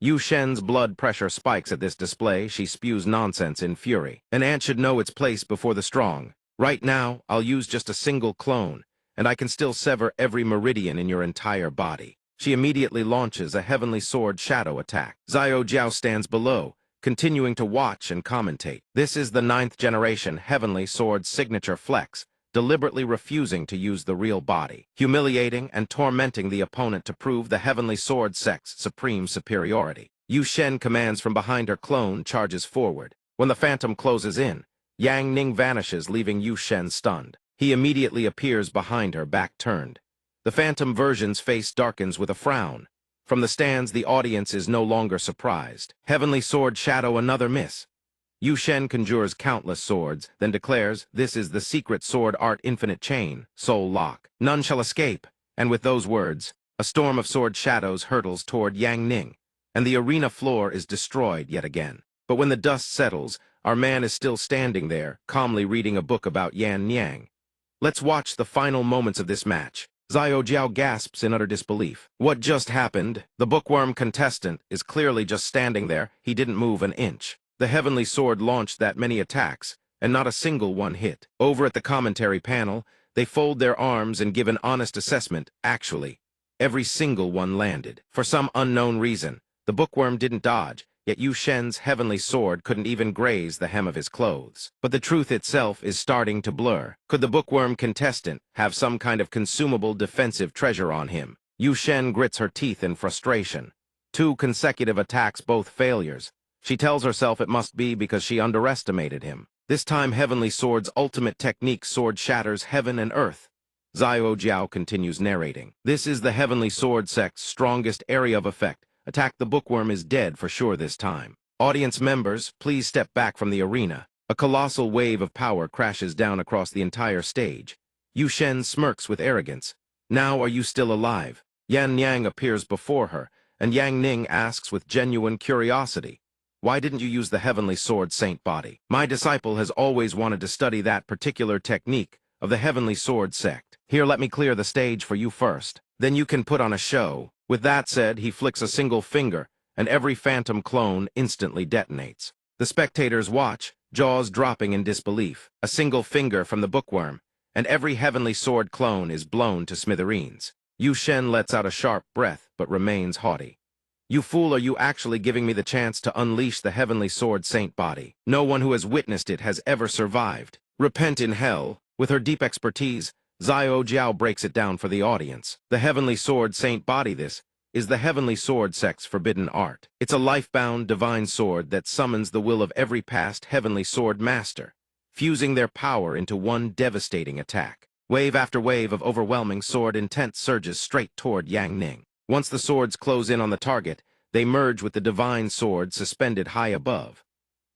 Yu Shen's blood pressure spikes at this display. She spews nonsense in fury. An ant should know its place before the strong. Right now, I'll use just a single clone, and I can still sever every meridian in your entire body. She immediately launches a heavenly sword shadow attack. Xiao Jiao stands below, continuing to watch and commentate. This is the 9th generation heavenly sword signature flex, deliberately refusing to use the real body, humiliating and tormenting the opponent to prove the heavenly sword sect's supreme superiority. Yu Shen commands from behind her clone, charges forward. When the phantom closes in, Yang Ning vanishes, leaving Yu Shen stunned. He immediately appears behind her, back turned. The phantom version's face darkens with a frown. From the stands, the audience is no longer surprised. Heavenly sword shadow, another miss. Yu Shen conjures countless swords, then declares, "This is the secret sword art, infinite chain, soul lock. None shall escape." And with those words, a storm of sword shadows hurtles toward Yang Ning, and the arena floor is destroyed yet again. But when the dust settles, our man is still standing there, calmly reading a book about Yan Niang. Let's watch the final moments of this match. Xiao Jiao gasps in utter disbelief. What just happened? The bookworm contestant is clearly just standing there. He didn't move an inch. The heavenly sword launched that many attacks, and not a single one hit. Over at the commentary panel, they fold their arms and give an honest assessment. Actually, every single one landed. For some unknown reason, the bookworm didn't dodge, yet Yu Shen's heavenly sword couldn't even graze the hem of his clothes. But the truth itself is starting to blur. Could the bookworm contestant have some kind of consumable defensive treasure on him? Yu Shen grits her teeth in frustration. 2 consecutive attacks, both failures. She tells herself it must be because she underestimated him. This time Heavenly Sword's ultimate technique sword shatters heaven and earth. Xiao Jiao continues narrating. This is the Heavenly Sword Sect's strongest area of effect. Attack the bookworm is dead for sure this time. Audience members, please step back from the arena. A colossal wave of power crashes down across the entire stage. Yu Shen smirks with arrogance. Now are you still alive? Yan Yang appears before her, and Yang Ning asks with genuine curiosity, why didn't you use the Heavenly Sword Saint body? My disciple has always wanted to study that particular technique of the Heavenly Sword Sect. Here, let me clear the stage for you first. Then you can put on a show. With that said, he flicks a single finger, and every phantom clone instantly detonates. The spectators watch, jaws dropping in disbelief. A single finger from the bookworm, and every Heavenly Sword clone is blown to smithereens. Yu Shen lets out a sharp breath, but remains haughty. You fool, are you actually giving me the chance to unleash the Heavenly Sword Saint body? No one who has witnessed it has ever survived. Repent in hell. With her deep expertise, Xiao Jiao breaks it down for the audience. The Heavenly Sword Saint body, this is the Heavenly Sword Sect's forbidden art. It's a life-bound divine sword that summons the will of every past Heavenly Sword master, fusing their power into one devastating attack. Wave after wave of overwhelming sword intent surges straight toward Yang Ning. Once the swords close in on the target, they merge with the divine sword suspended high above.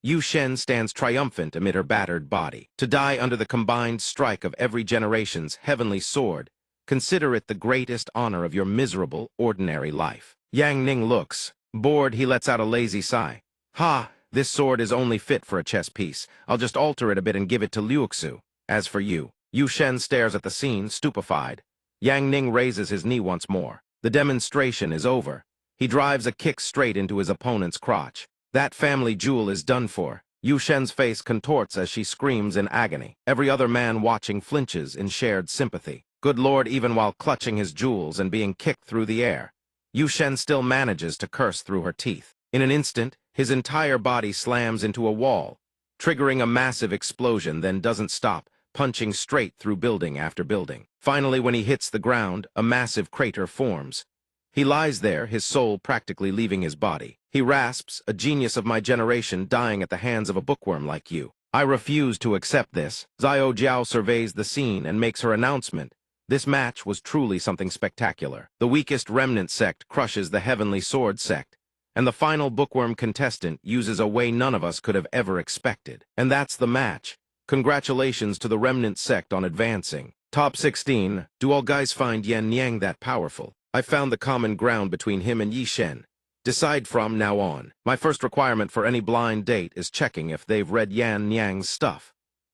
Yu Shen stands triumphant amid her battered body. To die under the combined strike of every generation's heavenly sword, consider it the greatest honor of your miserable, ordinary life. Yang Ning looks. Bored, he lets out a lazy sigh. Ha! This sword is only fit for a chess piece. I'll just alter it a bit and give it to Liuxu. As for you, Yu Shen stares at the scene, stupefied. Yang Ning raises his knee once more. The demonstration is over. He drives a kick straight into his opponent's crotch. That family jewel is done for. Yu Shen's face contorts as she screams in agony. Every other man watching flinches in shared sympathy. Good Lord, even while clutching his jewels and being kicked through the air, Yu Shen still manages to curse through her teeth. In an instant, his entire body slams into a wall, triggering a massive explosion, then doesn't stop, punching straight through building after building. Finally, when he hits the ground, a massive crater forms. He lies there, his soul practically leaving his body. He rasps, a genius of my generation dying at the hands of a bookworm like you. I refuse to accept this. Xiao Jiao surveys the scene and makes her announcement. This match was truly something spectacular. The weakest remnant sect crushes the Heavenly Sword Sect, and the final bookworm contestant uses a way none of us could have ever expected. And that's the match. Congratulations to the remnant sect on advancing. Top 16. Do all guys find Yan Yang that powerful? I found the common ground between him and Yi Shen. Decide from now on. My first requirement for any blind date is checking if they've read Yan Yang's stuff.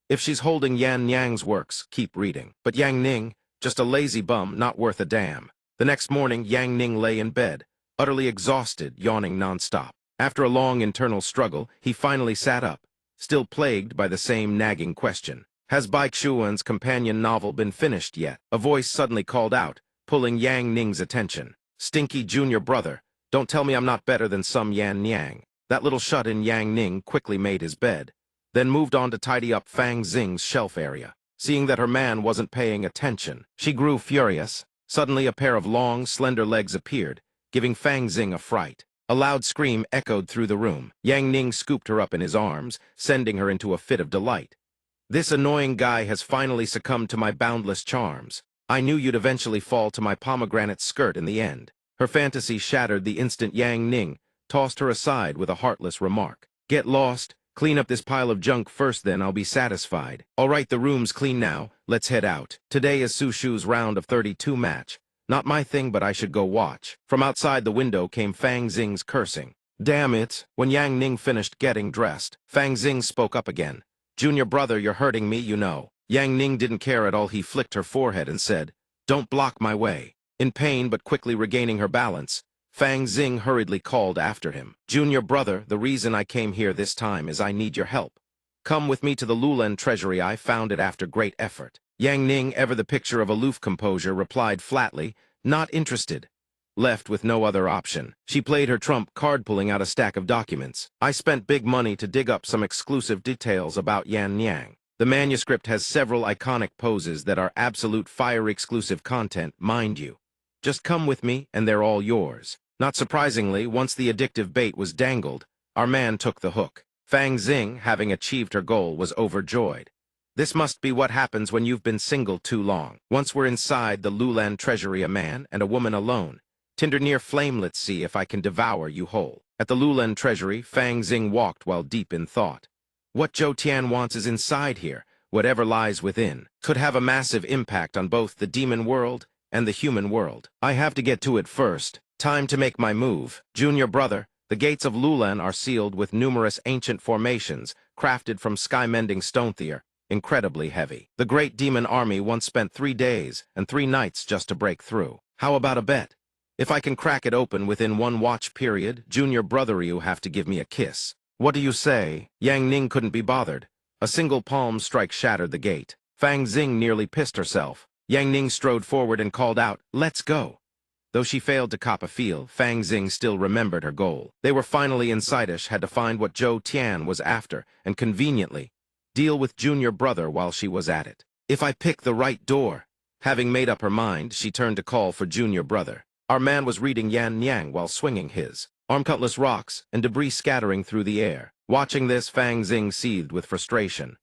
If she's holding Yan Yang's works, keep reading. But Yang Ning, just a lazy bum, not worth a damn. The next morning, Yang Ning lay in bed, utterly exhausted, yawning nonstop. After a long internal struggle, he finally sat up, still plagued by the same nagging question. Has Bai Xuan's companion novel been finished yet? A voice suddenly called out, pulling Yang Ning's attention. Stinky junior brother, don't tell me I'm not better than some Yan Yang. That little shut-in Yang Ning quickly made his bed, then moved on to tidy up Fang Xing's shelf area. Seeing that her man wasn't paying attention, she grew furious. Suddenly a pair of long, slender legs appeared, giving Fang Xing a fright. A loud scream echoed through the room. Yang Ning scooped her up in his arms, sending her into a fit of delight. This annoying guy has finally succumbed to my boundless charms. I knew you'd eventually fall to my pomegranate skirt in the end. Her fantasy shattered the instant Yang Ning tossed her aside with a heartless remark. Get lost. Clean up this pile of junk first, then I'll be satisfied. All right, the room's clean now. Let's head out. Today is Su Shu's round of 32 match. Not my thing, but I should go watch. From outside the window came Fang Xing's cursing. Damn it. When Yang Ning finished getting dressed, Fang Xing spoke up again. Junior brother, you're hurting me, you know. Yang Ning didn't care at all. He flicked her forehead and said, Don't block my way. In pain but quickly regaining her balance, Fang Xing hurriedly called after him. Junior brother, the reason I came here this time is I need your help. Come with me to the Lulan treasury. I found it after great effort. Yang Ning, ever the picture of aloof composure, replied flatly, not interested. Left with no other option, she played her trump card, pulling out a stack of documents. I spent big money to dig up some exclusive details about Yan Yang. The manuscript has several iconic poses that are absolute fire exclusive content, mind you. Just come with me and they're all yours. Not surprisingly, once the addictive bait was dangled, our man took the hook. Fang Xing, having achieved her goal, was overjoyed. This must be what happens when you've been single too long. Once we're inside the Lulan treasury, a man and a woman alone. Tinder near flame, let's see if I can devour you whole. At the Lulan treasury, Fang Xing walked while deep in thought. What Zhou Tian wants is inside here. Whatever lies within could have a massive impact on both the demon world and the human world. I have to get to it first. Time to make my move. Junior brother, the gates of Lulan are sealed with numerous ancient formations, crafted from sky-mending stonetheer, incredibly heavy. The great demon army once spent 3 days and 3 nights just to break through. How about a bet? If I can crack it open within 1 watch period, junior brother, you have to give me a kiss. What do you say? Yang Ning couldn't be bothered. A single palm strike shattered the gate. Fang Xing nearly pissed herself. Yang Ning strode forward and called out, let's go. Though she failed to cop a feel, Fang Xing still remembered her goal. They were finally inside-ish, had to find what Zhou Tian was after, and conveniently, deal with junior brother while she was at it. If I pick the right door. Having made up her mind, she turned to call for junior brother. Our man was reading Yan Yang while swinging his arm, cutlass rocks and debris scattering through the air. Watching this, Fang Xing seethed with frustration.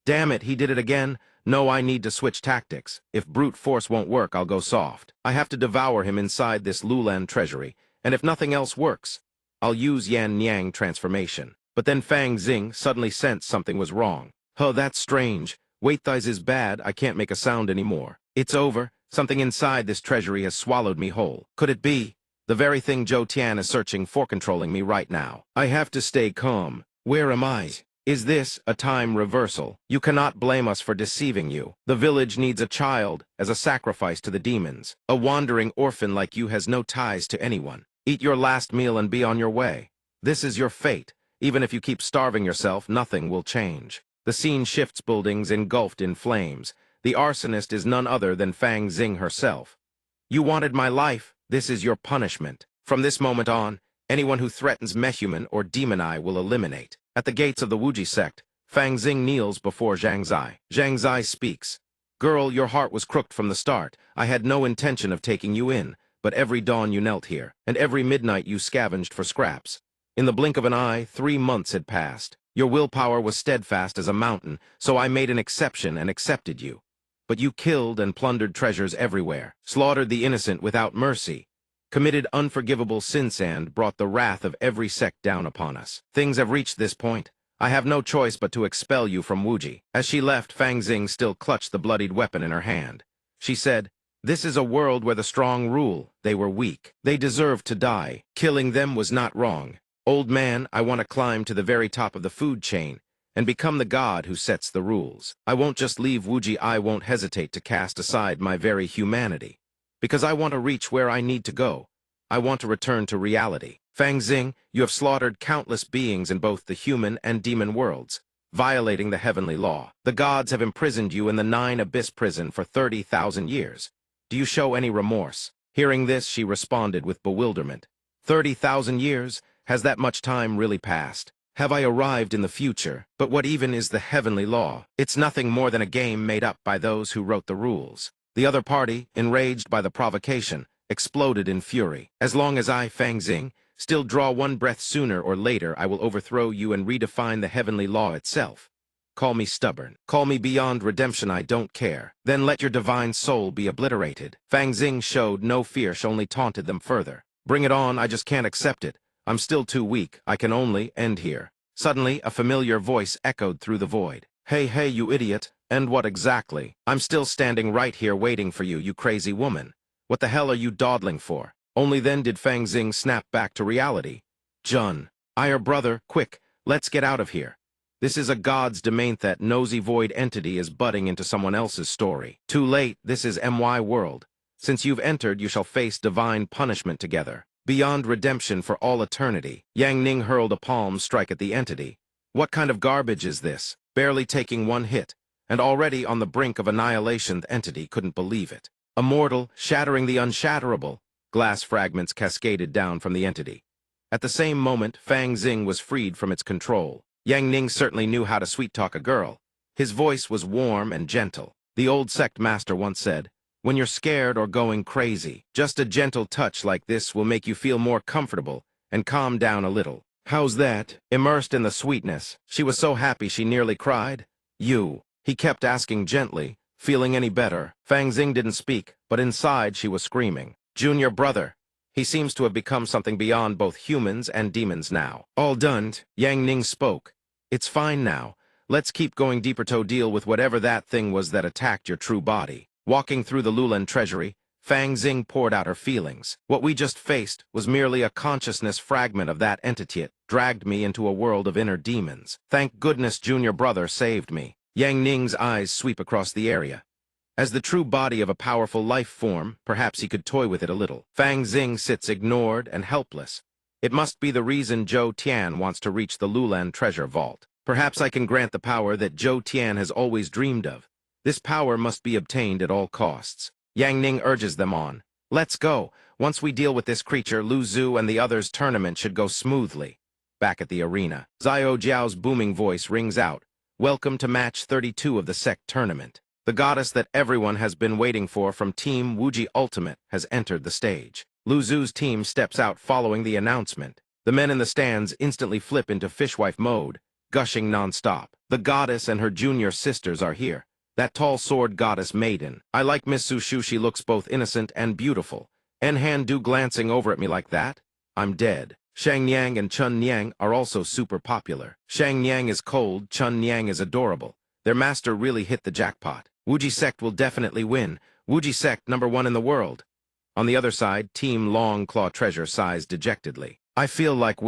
Damn it, he did it again. No, I need to switch tactics. If brute force won't work, I'll go soft. I have to devour him inside this Lulan treasury, and if nothing else works, I'll use Yan Yang transformation. But then Fang Xing suddenly sensed something was wrong. Oh, that's strange. Wait, thighs is bad. I can't make a sound anymore. It's over. Something inside this treasury has swallowed me whole. Could it be the very thing Zhou Tian is searching for, controlling me right now? I have to stay calm. Where am I? Is this a time reversal? You cannot blame us for deceiving you. The village needs a child as a sacrifice to the demons. A wandering orphan like you has no ties to anyone. Eat your last meal and be on your way. This is your fate. Even if you keep starving yourself, nothing will change. The scene shifts, buildings engulfed in flames. The arsonist is none other than Fang Xing herself. You wanted my life. This is your punishment. From this moment on, anyone who threatens Mehuman or Demon Eye will eliminate. At the gates of the Wuji sect, Fang Xing kneels before Zhang Zai. Zhang Zai speaks. Girl, your heart was crooked from the start. I had no intention of taking you in, but every dawn you knelt here, and every midnight you scavenged for scraps. In the blink of an eye, 3 months had passed. Your willpower was steadfast as a mountain, so I made an exception and accepted you. But you killed and plundered treasures everywhere, slaughtered the innocent without mercy, committed unforgivable sins and brought the wrath of every sect down upon us. Things have reached this point. I have no choice but to expel you from Wuji. As she left, Fang Xing still clutched the bloodied weapon in her hand. She said, this is a world where the strong rule. They were weak. They deserved to die. Killing them was not wrong. Old man, I want to climb to the very top of the food chain and become the god who sets the rules. I won't just leave Wuji. I won't hesitate to cast aside my very humanity. Because I want to reach where I need to go. I want to return to reality. Fang Xing, you have slaughtered countless beings in both the human and demon worlds, violating the heavenly law. The gods have imprisoned you in the 9 Abyss prison for 30,000 years. Do you show any remorse? Hearing this, she responded with bewilderment. 30,000 years? Has that much time really passed? Have I arrived in the future? But what even is the heavenly law? It's nothing more than a game made up by those who wrote the rules. The other party, enraged by the provocation, exploded in fury. As long as I, Fang Xing, still draw one breath, sooner or later I will overthrow you and redefine the heavenly law itself. Call me stubborn. Call me beyond redemption, I don't care. Then let your divine soul be obliterated. Fang Xing showed no fear, she only taunted them further. Bring it on, I just can't accept it. I'm still too weak. I can only end here. Suddenly, a familiar voice echoed through the void. Hey, hey, you idiot. And what exactly? I'm still standing right here waiting for you, you crazy woman. What the hell are you dawdling for? Only then did Fang Xing snap back to reality. Jun, your brother, quick, let's get out of here. This is a god's domain. That nosy void entity is butting into someone else's story. Too late, this is MY world. Since you've entered, you shall face divine punishment together. Beyond redemption for all eternity. Yang Ning hurled a palm strike at the entity. What kind of garbage is this? Barely taking one hit, and already on the brink of annihilation, the entity couldn't believe it. Immortal, shattering the unshatterable. Glass fragments cascaded down from the entity. At the same moment, Fang Xing was freed from its control. Yang Ning certainly knew how to sweet-talk a girl. His voice was warm and gentle. The old sect master once said, "When you're scared or going crazy, just a gentle touch like this will make you feel more comfortable and calm down a little." How's that? Immersed in the sweetness, she was so happy she nearly cried. You. He kept asking gently, "Feeling any better?" Fang Xing didn't speak, but inside she was screaming. Junior brother. He seems to have become something beyond both humans and demons now. All done, Yang Ning spoke. It's fine now. Let's keep going deeper to deal with whatever that thing was that attacked your true body. Walking through the Lulan treasury, Fang Xing poured out her feelings. What we just faced was merely a consciousness fragment of that entity. It dragged me into a world of inner demons. Thank goodness Junior brother saved me. Yang Ning's eyes sweep across the area. As the true body of a powerful life form, perhaps he could toy with it a little. Fang Xing sits ignored and helpless. It must be the reason Zhou Tian wants to reach the Lulan treasure vault. Perhaps I can grant the power that Zhou Tian has always dreamed of. This power must be obtained at all costs. Yang Ning urges them on. Let's go. Once we deal with this creature, Lu Zhu and the others' tournament should go smoothly. Back at the arena, Xiao Jiao's booming voice rings out. Welcome to match 32 of the Sect tournament. The goddess that everyone has been waiting for from Team Wuji Ultimate has entered the stage. Lu Zhu's team steps out following the announcement. The men in the stands instantly flip into fishwife mode, gushing non-stop. The goddess and her junior sisters are here. That tall sword goddess maiden. I like Miss Su Shu, she looks both innocent and beautiful. En Du glancing over at me like that? I'm dead. Shang Niang and Chun Niang are also super popular. Shang Niang is cold, Chun Niang is adorable. Their master really hit the jackpot. Wuji Sect will definitely win. Wuji Sect #1 in the world. On the other side, Team Long Claw Treasure sighs dejectedly. I feel like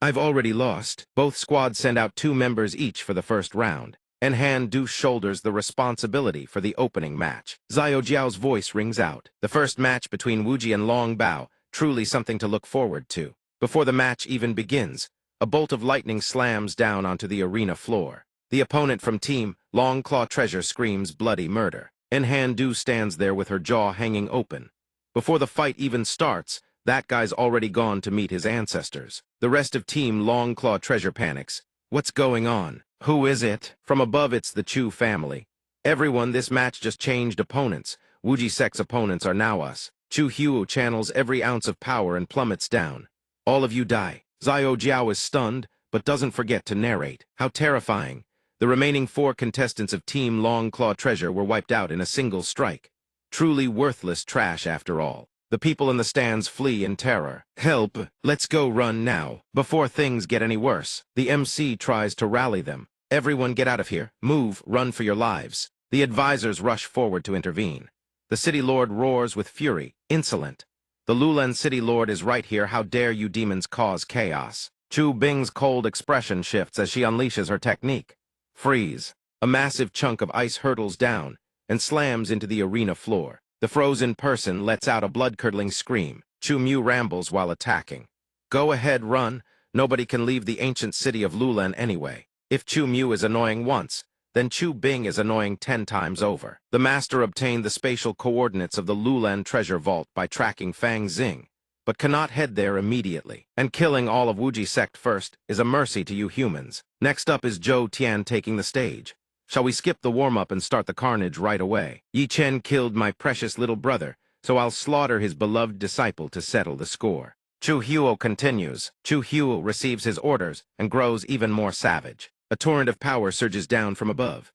I've already lost. Both squads send out 2 members each for the first round. En Du shoulders the responsibility for the opening match. Xiao Jiao's voice rings out. The first match between Wuji and Long Bao, truly something to look forward to. Before the match even begins, a bolt of lightning slams down onto the arena floor. The opponent from Team Long Claw Treasure screams bloody murder. En Du stands there with her jaw hanging open. Before the fight even starts, that guy's already gone to meet his ancestors. The rest of Team Long Claw Treasure panics. What's going on? Who is it? From above, it's the Chu family. Everyone, this match just changed opponents. Wuji Sect's opponents are now us. Chu Huo channels every ounce of power and plummets down. All of you die. Xiao Jiao is stunned, but doesn't forget to narrate. How terrifying. The remaining 4 contestants of Team Long Claw Treasure were wiped out in a single strike. Truly worthless trash after all. The people in the stands flee in terror. Help! Let's go run now, before things get any worse. The MC tries to rally them. Everyone get out of here. Move, run for your lives. The advisors rush forward to intervene. The City Lord roars with fury. Insolent. The Lulan City Lord is right here. How dare you demons cause chaos? Chu Bing's cold expression shifts as she unleashes her technique. Freeze. A massive chunk of ice hurtles down and slams into the arena floor. The frozen person lets out a blood-curdling scream. Chu Mu rambles while attacking. Go ahead, run. Nobody can leave the ancient city of Lulan anyway. If Chu Mu is annoying once, then Chu Bing is annoying 10 times over. The master obtained the spatial coordinates of the Lulan treasure vault by tracking Fang Xing, but cannot head there immediately. And killing all of Wuji Sect first is a mercy to you humans. Next up is Zhou Tian taking the stage. Shall we skip the warm-up and start the carnage right away? Yi Chen killed my precious little brother, so I'll slaughter his beloved disciple to settle the score. Chu Huo continues. Chu Huo receives his orders and grows even more savage. A torrent of power surges down from above.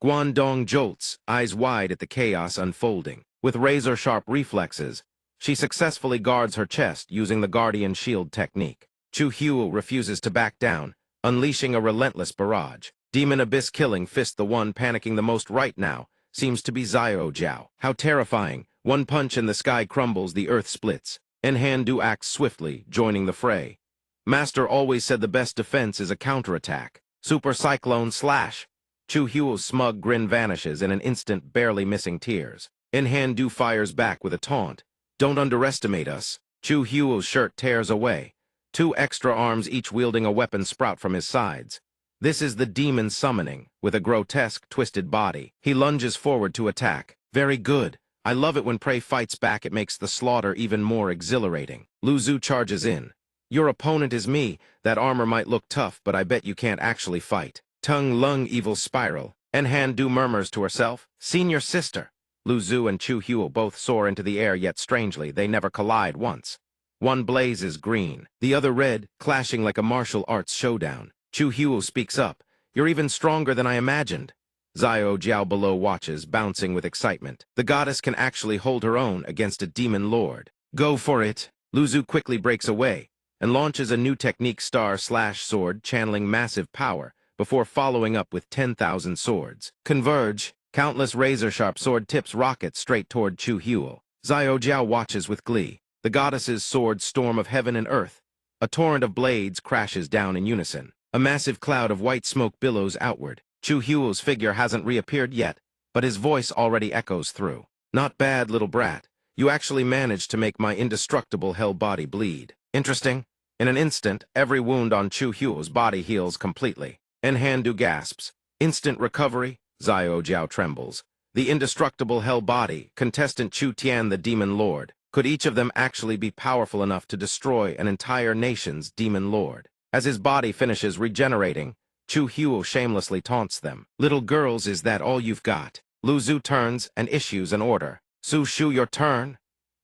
Guangdong jolts, eyes wide at the chaos unfolding. With razor-sharp reflexes, she successfully guards her chest using the Guardian Shield technique. Chu Huo refuses to back down, unleashing a relentless barrage. Demon Abyss killing fist. The one panicking the most right now seems to be Xiao Jiao. How terrifying. One punch and the sky crumbles, the earth splits. En Du acts swiftly, joining the fray. Master always said the best defense is a counterattack. Super Cyclone Slash. Chu Huo's smug grin vanishes in an instant, barely missing tears. Enhandu fires back with a taunt. Don't underestimate us. Chu Huo's shirt tears away. Two extra arms each wielding a weapon sprout from his sides. This is the demon summoning, with a grotesque, twisted body. He lunges forward to attack. Very good. I love it when prey fights back. It makes the slaughter even more exhilarating. Lu Zu charges in. Your opponent is me. That armor might look tough, but I bet you can't actually fight. Tung Lung evil spiral. Enhandu murmurs to herself. Senior sister. Lu Zu and Chu Huo both soar into the air, yet strangely, they never collide once. One blazes green, the other red, clashing like a martial arts showdown. Chu Huo speaks up. You're even stronger than I imagined. Xiao Jiao below watches, bouncing with excitement. The goddess can actually hold her own against a demon lord. Go for it. Lu Zu quickly breaks away and launches a new technique star/sword, channeling massive power before following up with 10,000 swords. Converge. Countless razor-sharp sword tips rocket straight toward Chu Huo. Xiao Jiao watches with glee. The goddess's sword storm of heaven and earth. A torrent of blades crashes down in unison. A massive cloud of white smoke billows outward. Chu Huo's figure hasn't reappeared yet, but his voice already echoes through. Not bad, little brat. You actually managed to make my indestructible hell body bleed. Interesting. In an instant, every wound on Chu Huo's body heals completely. Enhandu gasps. Instant recovery? Xiao Jiao trembles. The indestructible hell body, contestant Chu Tian the demon lord. Could each of them actually be powerful enough to destroy an entire nation's demon lord? As his body finishes regenerating, Chu Huo shamelessly taunts them. Little girls, is that all you've got? Lu Zu turns and issues an order. Su Shu, your turn.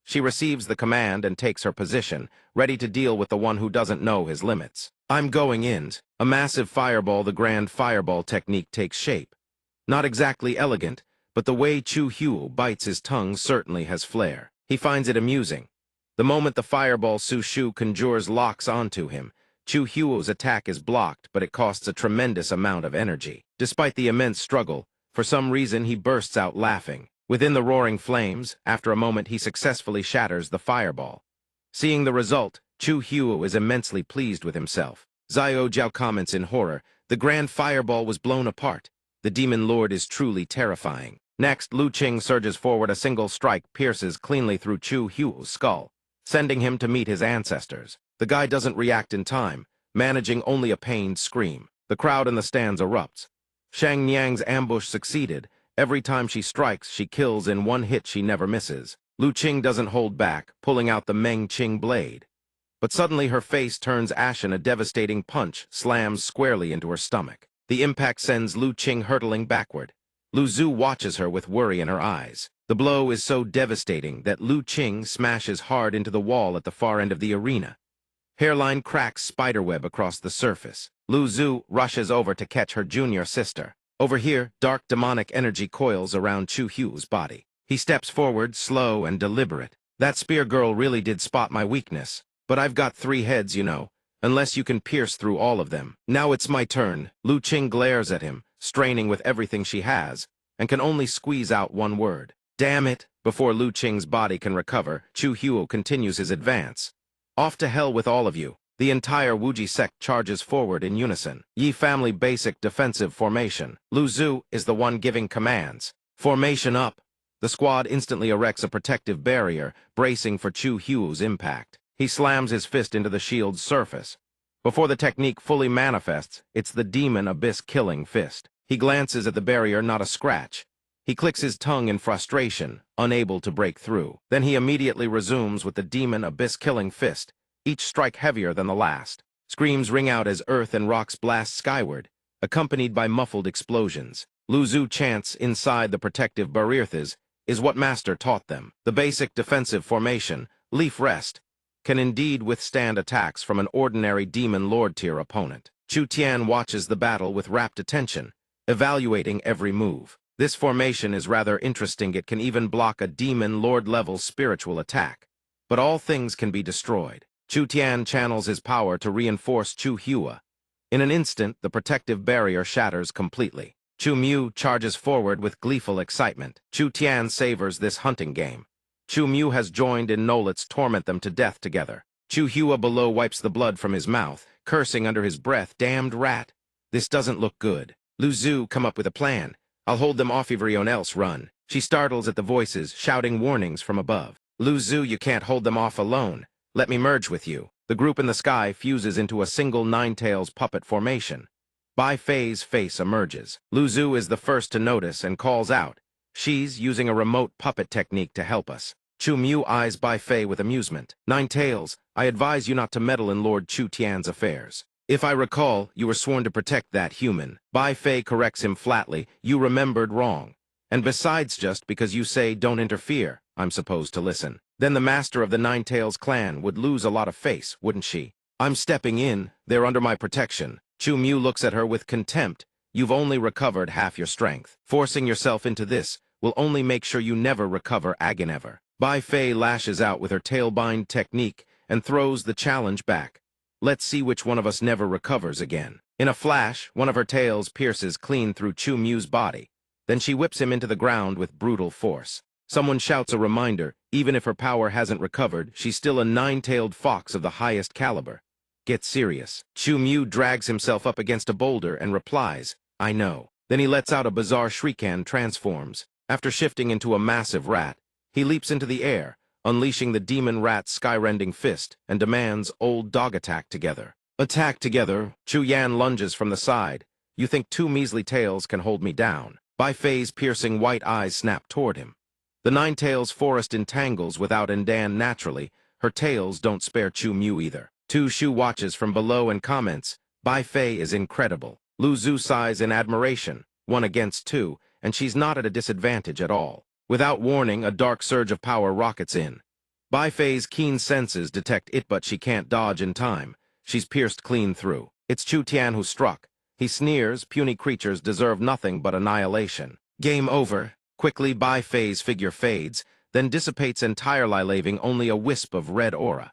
She receives the command and takes her position, ready to deal with the one who doesn't know his limits. I'm going in. A massive fireball, the grand fireball technique, takes shape. Not exactly elegant, but the way Chu Huo bites his tongue certainly has flair. He finds it amusing. The moment the fireball Su Shu conjures locks onto him, Chu Huo's attack is blocked, but it costs a tremendous amount of energy. Despite the immense struggle, for some reason he bursts out laughing. Within the roaring flames, after a moment he successfully shatters the fireball. Seeing the result, Chu Huo is immensely pleased with himself. Xiao Jiao comments in horror, the grand fireball was blown apart. The demon lord is truly terrifying. Next, Lu Qing surges forward. A single strike pierces cleanly through Chu Huo's skull, sending him to meet his ancestors. The guy doesn't react in time, managing only a pained scream. The crowd in the stands erupts. Shang Niang's ambush succeeded. Every time she strikes, she kills in one hit. She never misses. Lu Qing doesn't hold back, pulling out the Meng Qing blade. But suddenly her face turns ashen. A devastating punch slams squarely into her stomach. The impact sends Lu Qing hurtling backward. Lu Zu watches her with worry in her eyes. The blow is so devastating that Lu Qing smashes hard into the wall at the far end of the arena. Hairline cracks spiderweb across the surface. Lu Zu rushes over to catch her junior sister. Over here, dark demonic energy coils around Chu Huo's body. He steps forward, slow and deliberate. That spear girl really did spot my weakness. But I've got 3 heads, you know. Unless you can pierce through all of them. Now it's my turn. Lu Qing glares at him, straining with everything she has, and can only squeeze out one word. Damn it! Before Lu Qing's body can recover, Chu Huo continues his advance. Off to hell with all of you. The entire Wuji sect charges forward in unison. Yi family basic defensive formation. Lu Zu is the one giving commands. Formation up. The squad instantly erects a protective barrier, bracing for Chu Huo's impact. He slams his fist into the shield's surface. Before the technique fully manifests, it's the demon abyss killing fist. He glances at the barrier, not a scratch. He clicks his tongue in frustration, unable to break through. Then he immediately resumes with the demon abyss killing fist, each strike heavier than the last. Screams ring out as earth and rocks blast skyward, accompanied by muffled explosions. Lu Zu chants inside the protective barriers is what Master taught them. The basic defensive formation, leaf rest, can indeed withstand attacks from an ordinary demon lord tier opponent. Chu Tian watches the battle with rapt attention, evaluating every move. This formation is rather interesting. It can even block a demon lord-level spiritual attack. But all things can be destroyed. Chu Tian channels his power to reinforce Chu Huo. In an instant, the protective barrier shatters completely. Chu Mu charges forward with gleeful excitement. Chu Tian savors this hunting game. Chu Mu has joined in. No, let's torment them to death together. Chu Huo below wipes the blood from his mouth, cursing under his breath, damned rat. This doesn't look good. Lu Zu come up with a plan. I'll hold them off everyone else run. She startles at the voices, shouting warnings from above. Lu Zhu, you can't hold them off alone. Let me merge with you. The group in the sky fuses into a single nine-tails puppet formation. Bai Fei's face emerges. Lu Zhu is the first to notice and calls out. She's using a remote puppet technique to help us. Chu Mu eyes Bai Fei with amusement. Nine Tails, I advise you not to meddle in Lord Chu Tian's affairs. If I recall, you were sworn to protect that human. Bai Fei corrects him flatly. You remembered wrong. And besides, just because you say don't interfere, I'm supposed to listen. Then the master of the Nine Tails clan would lose a lot of face, wouldn't she? I'm stepping in. They're under my protection. Chu Mu looks at her with contempt. You've only recovered half your strength. Forcing yourself into this will only make sure you never recover again ever. Bai Fei lashes out with her tailbind technique and throws the challenge back. Let's see which one of us never recovers again. In a flash, one of her tails pierces clean through Chu Mu's body. Then she whips him into the ground with brutal force. Someone shouts a reminder, even if her power hasn't recovered, she's still a nine-tailed fox of the highest caliber. Get serious. Chu Mu drags himself up against a boulder and replies, I know. Then he lets out a bizarre shriek and transforms. After shifting into a massive rat, he leaps into the air, unleashing the demon rat's sky-rending fist, and demands old dog attack together. Attack together, Chu Yan lunges from the side. You think two measly tails can hold me down. Bai Fei's piercing white eyes snap toward him. The Nine Tails forest entangles without Endan naturally. Her tails don't spare Chu Mu either. Tu Shu watches from below and comments, Bai Fei is incredible. Lu Zhu sighs in admiration, 1 against 2, and she's not at a disadvantage at all. Without warning, a dark surge of power rockets in. Bai Fei's keen senses detect it, but she can't dodge in time. She's pierced clean through. It's Chu Tian who struck. He sneers, puny creatures deserve nothing but annihilation. Game over. Quickly, Bai Fei's figure fades, then dissipates entirely, leaving only a wisp of red aura.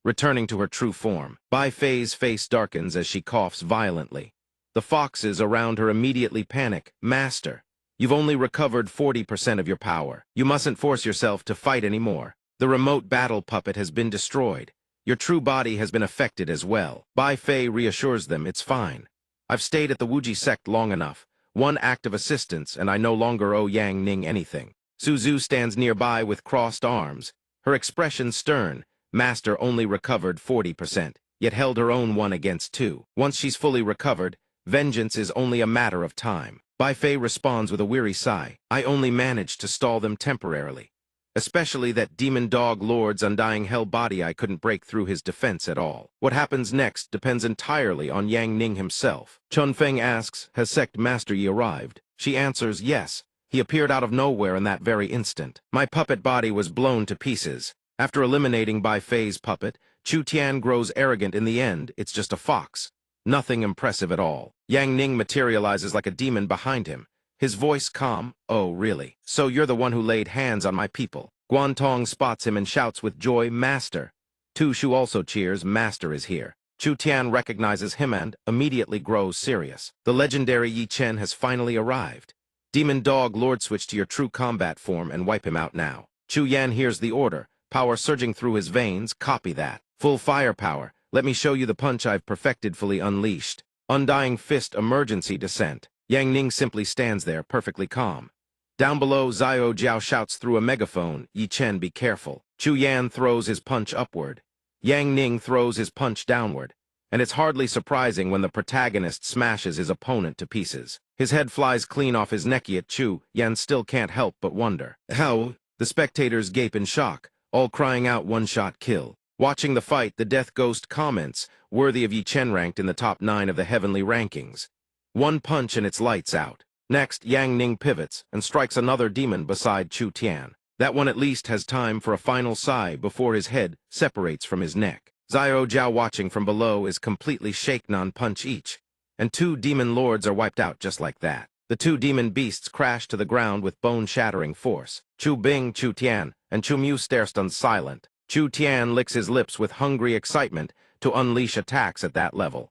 Returning to her true form, Bai Fei's face darkens as she coughs violently. The foxes around her immediately panic. Master, you've only recovered 40% of your power. You mustn't force yourself to fight anymore. The remote battle puppet has been destroyed. Your true body has been affected as well. Bai Fei reassures them it's fine. I've stayed at the Wuji Sect long enough. 1 act of assistance, and I no longer owe Yang Ning anything. Su Zhu stands nearby with crossed arms. Her expression stern. Master only recovered 40%, yet held her own 1 against 2. Once she's fully recovered, vengeance is only a matter of time. Bai Fei responds with a weary sigh. I only managed to stall them temporarily. Especially that demon dog lord's undying hell body, I couldn't break through his defense at all. What happens next depends entirely on Yang Ning himself. Chun Feng asks, has Sect Master Yi arrived? She answers, yes. He appeared out of nowhere in that very instant. My puppet body was blown to pieces. After eliminating Bai Fei's puppet, Chu Tian grows arrogant in the end. It's just a fox. Nothing impressive at all. Yang Ning materializes like a demon behind him. His voice calm. Oh, really? So you're the one who laid hands on my people. Guantong spots him and shouts with joy, Master. Tu Shu also cheers, Master is here. Chu Tian recognizes him and immediately grows serious. The legendary Yi Chen has finally arrived. Demon Dog Lord, switch to your true combat form and wipe him out now. Chu Yan hears the order, power surging through his veins. Copy that. Full firepower. Let me show you the punch I've perfected, fully unleashed. Undying fist, emergency descent. Yang Ning simply stands there, perfectly calm. Down below, Xiao Jiao shouts through a megaphone, Yi Chen, be careful. Chu Yan throws his punch upward. Yang Ning throws his punch downward. And it's hardly surprising when the protagonist smashes his opponent to pieces. His head flies clean off his neck, yet Chu Yan still can't help but wonder. How? The spectators gape in shock, all crying out one-shot kill. Watching the fight, the Death Ghost comments, worthy of Yi Chen, ranked in the top 9 of the heavenly rankings. 1 punch and it's lights out. Next, Yang Ning pivots and strikes another demon beside Chu Tian. That one at least has time for a final sigh before his head separates from his neck. Xiao Jiao, watching from below, is completely shaken on punch each, and 2 demon lords are wiped out just like that. The 2 demon beasts crash to the ground with bone-shattering force. Chu Bing, Chu Tian, and Chu Mu stare stunned silent. Chu Tian licks his lips with hungry excitement to unleash attacks at that level.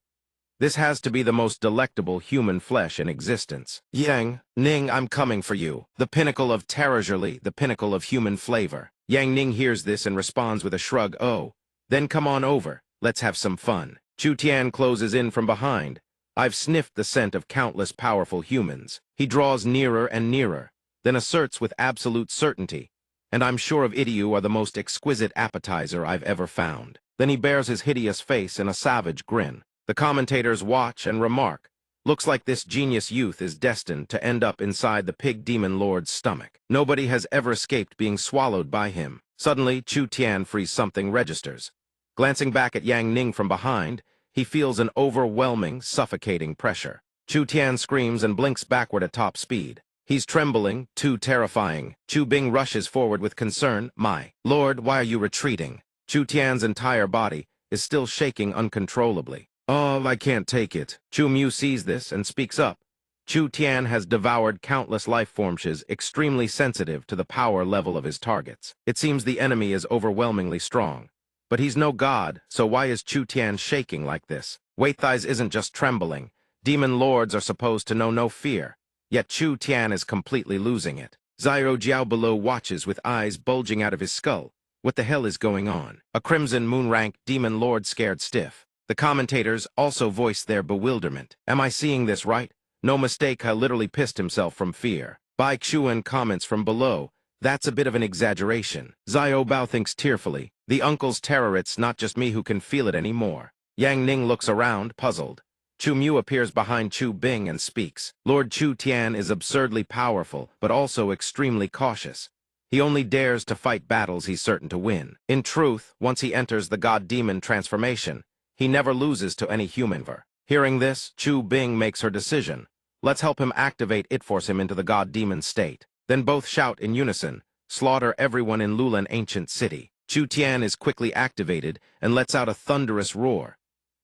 This has to be the most delectable human flesh in existence. Yang Ning, I'm coming for you. The pinnacle of terrorly, the pinnacle of human flavor. Yang Ning hears this and responds with a shrug. Oh, then come on over. Let's have some fun. Chu Tian closes in from behind. I've sniffed the scent of countless powerful humans. He draws nearer and nearer, then asserts with absolute certainty, and I'm sure of Idiow are the most exquisite appetizer I've ever found. Then he bares his hideous face in a savage grin. The commentators watch and remark. Looks like this genius youth is destined to end up inside the pig demon lord's stomach. Nobody has ever escaped being swallowed by him. Suddenly, Chu Tianfrei's something registers. Glancing back at Yang Ning from behind, he feels an overwhelming, suffocating pressure. Chu Tian screams and blinks backward at top speed. He's trembling, too terrifying. Chu Bing rushes forward with concern. My lord, why are you retreating? Chu Tian's entire body is still shaking uncontrollably. Oh, I can't take it. Chu Mu sees this and speaks up. Chu Tian has devoured countless life forms, extremely sensitive to the power level of his targets. It seems the enemy is overwhelmingly strong. But he's no god, so why is Chu Tian shaking like this? Weithies isn't just trembling. Demon lords are supposed to know no fear. Yet Chu Tian is completely losing it. Xiao Jiao below watches with eyes bulging out of his skull. What the hell is going on? A crimson moon-rank demon lord scared stiff. The commentators also voiced their bewilderment. Am I seeing this right? No mistake, he literally pissed himself from fear. Bai Xuan comments from below. That's a bit of an exaggeration. Xiao Bao thinks tearfully. The uncle's terror, it's not just me who can feel it anymore. Yang Ning looks around, puzzled. Chu Mu appears behind Chu Bing and speaks. Lord Chu Tian is absurdly powerful, but also extremely cautious. He only dares to fight battles he's certain to win. In truth, once he enters the god-demon transformation, he never loses to any human. Hearing this, Chu Bing makes her decision. Let's help him activate it, force him into the god-demon state. Then both shout in unison, slaughter everyone in Lulan ancient city. Chu Tian is quickly activated and lets out a thunderous roar.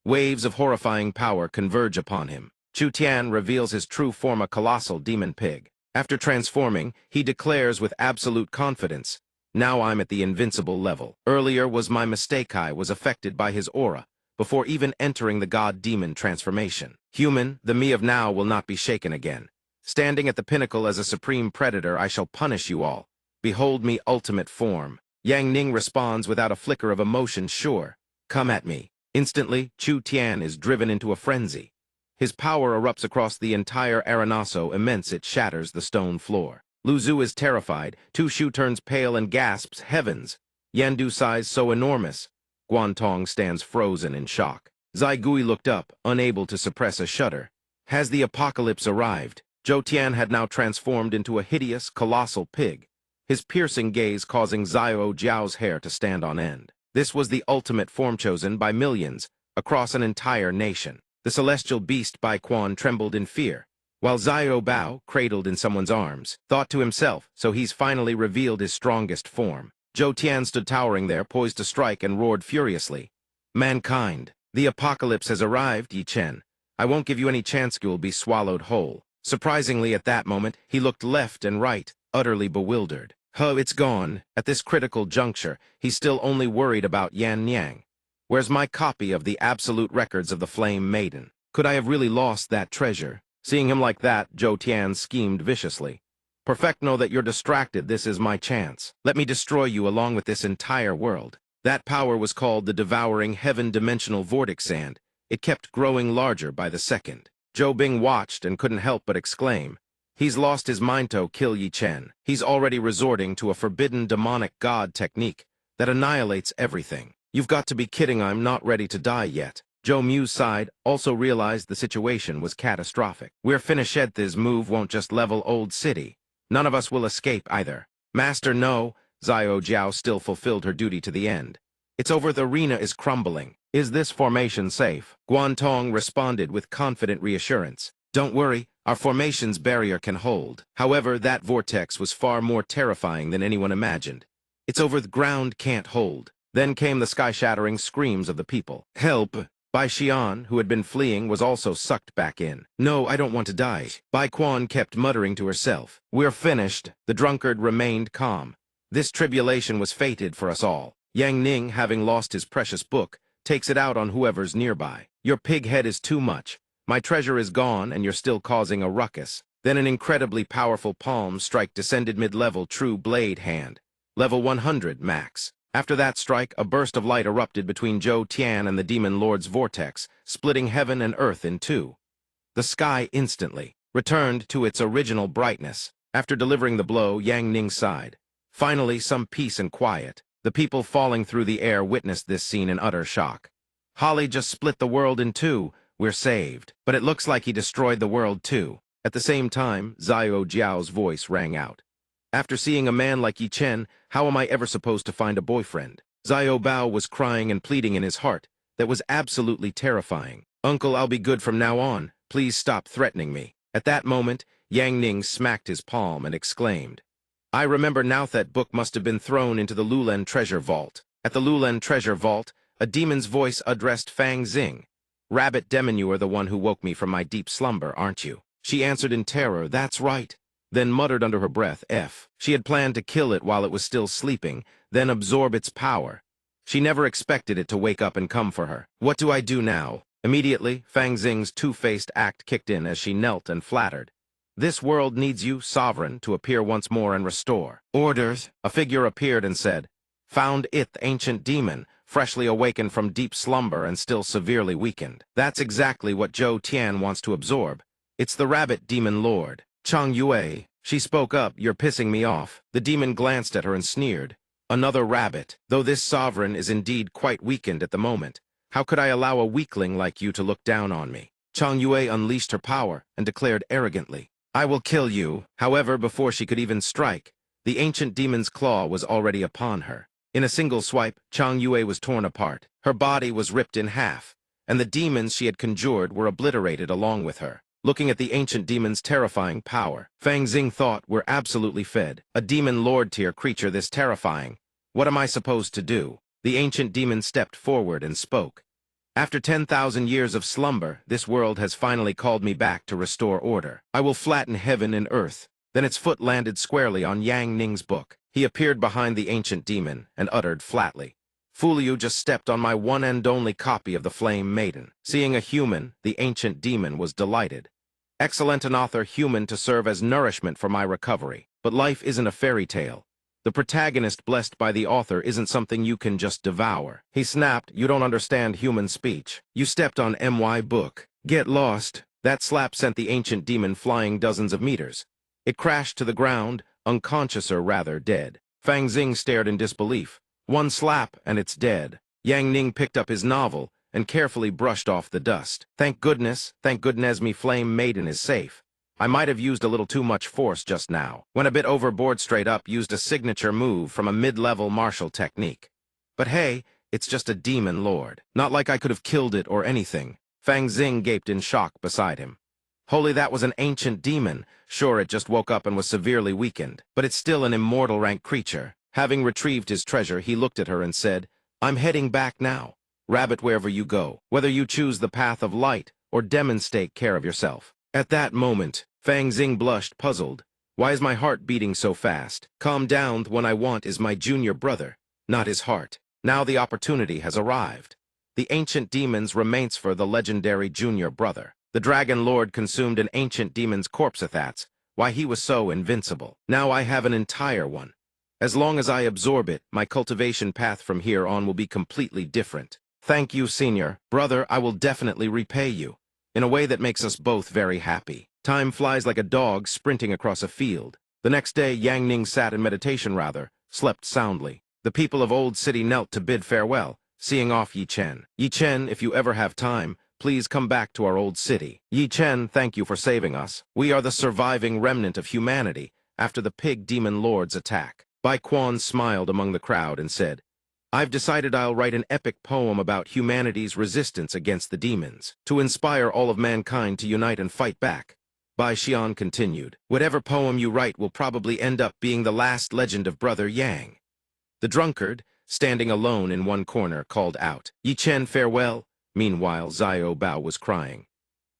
Waves of horrifying power converge upon him. Chu Tian reveals his true form, a colossal demon pig. After transforming, he declares with absolute confidence, now I'm at the invincible level. Earlier was my mistake, I was affected by his aura, before even entering the god-demon transformation. Human, the me of now will not be shaken again. Standing at the pinnacle as a supreme predator, I shall punish you all. Behold me ultimate form. Yang Ning responds without a flicker of emotion, sure. Come at me. Instantly, Chu Tian is driven into a frenzy. His power erupts across the entire arena so immense it shatters the stone floor. Lu Zhu is terrified. Tu Shu turns pale and gasps, heavens. Yandu sighs so enormous. Guantong stands frozen in shock. Zai Gui looked up, unable to suppress a shudder. Has the apocalypse arrived? Zhou Tian had now transformed into a hideous, colossal pig, his piercing gaze causing Xiao Jiao's hair to stand on end. This was the ultimate form chosen by millions, across an entire nation. The celestial beast Bai Quan trembled in fear, while Xiao Bao, cradled in someone's arms, thought to himself, so he's finally revealed his strongest form. Zhou Tian stood towering there, poised to strike, and roared furiously. Mankind, the apocalypse has arrived, Yi Chen. I won't give you any chance, you'll be swallowed whole. Surprisingly, at that moment, he looked left and right, utterly bewildered. It's gone. At this critical juncture, he's still only worried about Yan Niang. Where's my copy of the absolute records of the Flame Maiden? Could I have really lost that treasure? Seeing him like that, Zhou Tian schemed viciously. Perfecto that you're distracted, this is my chance. Let me destroy you along with this entire world. That power was called the devouring heaven-dimensional vortex sand. It kept growing larger by the second. Zhou Bing watched and couldn't help but exclaim. He's lost his mind to kill Yi Chen. He's already resorting to a forbidden demonic god technique that annihilates everything. You've got to be kidding, I'm not ready to die yet. Zhou Mu's side also realized the situation was catastrophic. We're finished. This move won't just level Old City. None of us will escape either. Master, no. Xiao Jiao still fulfilled her duty to the end. It's over, the arena is crumbling. Is this formation safe? Guantong responded with confident reassurance. Don't worry, our formation's barrier can hold. However, that vortex was far more terrifying than anyone imagined. It's over, the ground can't hold. Then came the sky-shattering screams of the people. Help! Bai Xian, who had been fleeing, was also sucked back in. No, I don't want to die. Bai Quan kept muttering to herself. We're finished. The drunkard remained calm. This tribulation was fated for us all. Yang Ning, having lost his precious book, takes it out on whoever's nearby. Your pig head is too much. My treasure is gone, and you're still causing a ruckus. Then an incredibly powerful palm strike descended mid-level true blade hand. Level 100, max. After that strike, a burst of light erupted between Zhou Tian and the Demon Lord's vortex, splitting heaven and earth in two. The sky instantly returned to its original brightness. After delivering the blow, Yang Ning sighed. Finally, some peace and quiet. The people falling through the air witnessed this scene in utter shock. Holly just split the world in two. We're saved. But it looks like he destroyed the world too. At the same time, Xiao Jiao's voice rang out. After seeing a man like Yi Chen, how am I ever supposed to find a boyfriend? Xiao Bao was crying and pleading in his heart. That was absolutely terrifying. Uncle, I'll be good from now on. Please stop threatening me. At that moment, Yang Ning smacked his palm and exclaimed, I remember now that book must have been thrown into the Lulen treasure vault. At the Lulen treasure vault, a demon's voice addressed Fang Xing. Rabbit Demon, you are the one who woke me from my deep slumber, aren't you? She answered in terror, that's right. Then muttered under her breath, F. She had planned to kill it while it was still sleeping, then absorb its power. She never expected it to wake up and come for her. What do I do now? Immediately, Fang Xing's two-faced act kicked in as she knelt and flattered. This world needs you, sovereign, to appear once more and restore. Orders. A figure appeared and said, Found it, the ancient demon, freshly awakened from deep slumber and still severely weakened. That's exactly what Zhou Tian wants to absorb. It's the rabbit demon lord. Chang Yue. She spoke up, you're pissing me off. The demon glanced at her and sneered. Another rabbit. Though this sovereign is indeed quite weakened at the moment, how could I allow a weakling like you to look down on me? Chang Yue unleashed her power and declared arrogantly, I will kill you. However, before she could even strike, the ancient demon's claw was already upon her. In a single swipe, Chang Yue was torn apart. Her body was ripped in half, and the demons she had conjured were obliterated along with her. Looking at the ancient demon's terrifying power, Fang Xing thought, we're absolutely fed. A demon lord-tier creature this terrifying. What am I supposed to do? The ancient demon stepped forward and spoke. After 10,000 years of slumber, this world has finally called me back to restore order. I will flatten heaven and earth. Then its foot landed squarely on Yang Ning's book. He appeared behind the ancient demon and uttered flatly, Fool, you just stepped on my one and only copy of the Flame Maiden. Seeing a human, the ancient demon was delighted. Excellent an author human to serve as nourishment for my recovery. But life isn't a fairy tale. The protagonist blessed by the author isn't something you can just devour. He snapped, you don't understand human speech. You stepped on my book. Get lost. That slap sent the ancient demon flying dozens of meters. It crashed to the ground, unconscious or rather dead. Fang Xing stared in disbelief. One slap and it's dead. Yang Ning picked up his novel and carefully brushed off the dust. Thank goodness me Flame Maiden is safe. I might have used a little too much force just now. Went a bit overboard straight up, used a signature move from a mid-level martial technique. But hey, it's just a demon lord. Not like I could have killed it or anything. Fang Xing gaped in shock beside him. Holy, that was an ancient demon. Sure, it just woke up and was severely weakened. But it's still an immortal rank creature. Having retrieved his treasure, he looked at her and said, I'm heading back now. Rabbit, wherever you go, whether you choose the path of light or demonstrate care of yourself. At that moment, Fang Xing blushed, puzzled. Why is my heart beating so fast? Calm down, the one I want is my junior brother, not his heart. Now the opportunity has arrived. The ancient demons remains for the legendary junior brother. The Dragon Lord consumed an ancient demon's corpse that's why he was so invincible. Now I have an entire one. As long as I absorb it, my cultivation path from here on will be completely different. Thank you, senior. Brother, I will definitely repay you. In a way that makes us both very happy. Time flies like a dog sprinting across a field. The next day, Yang Ning sat in meditation slept soundly. The people of Old City knelt to bid farewell, seeing off Yi Chen. Yi Chen, if you ever have time, please come back to our old city. Yi Chen, thank you for saving us. We are the surviving remnant of humanity after the pig demon lord's attack. Bai Quan smiled among the crowd and said, I've decided I'll write an epic poem about humanity's resistance against the demons, to inspire all of mankind to unite and fight back. Bai Xian continued, whatever poem you write will probably end up being the last legend of Brother Yang. The drunkard, standing alone in one corner, called out, Yi Chen, farewell. Meanwhile, Xiao Bao was crying.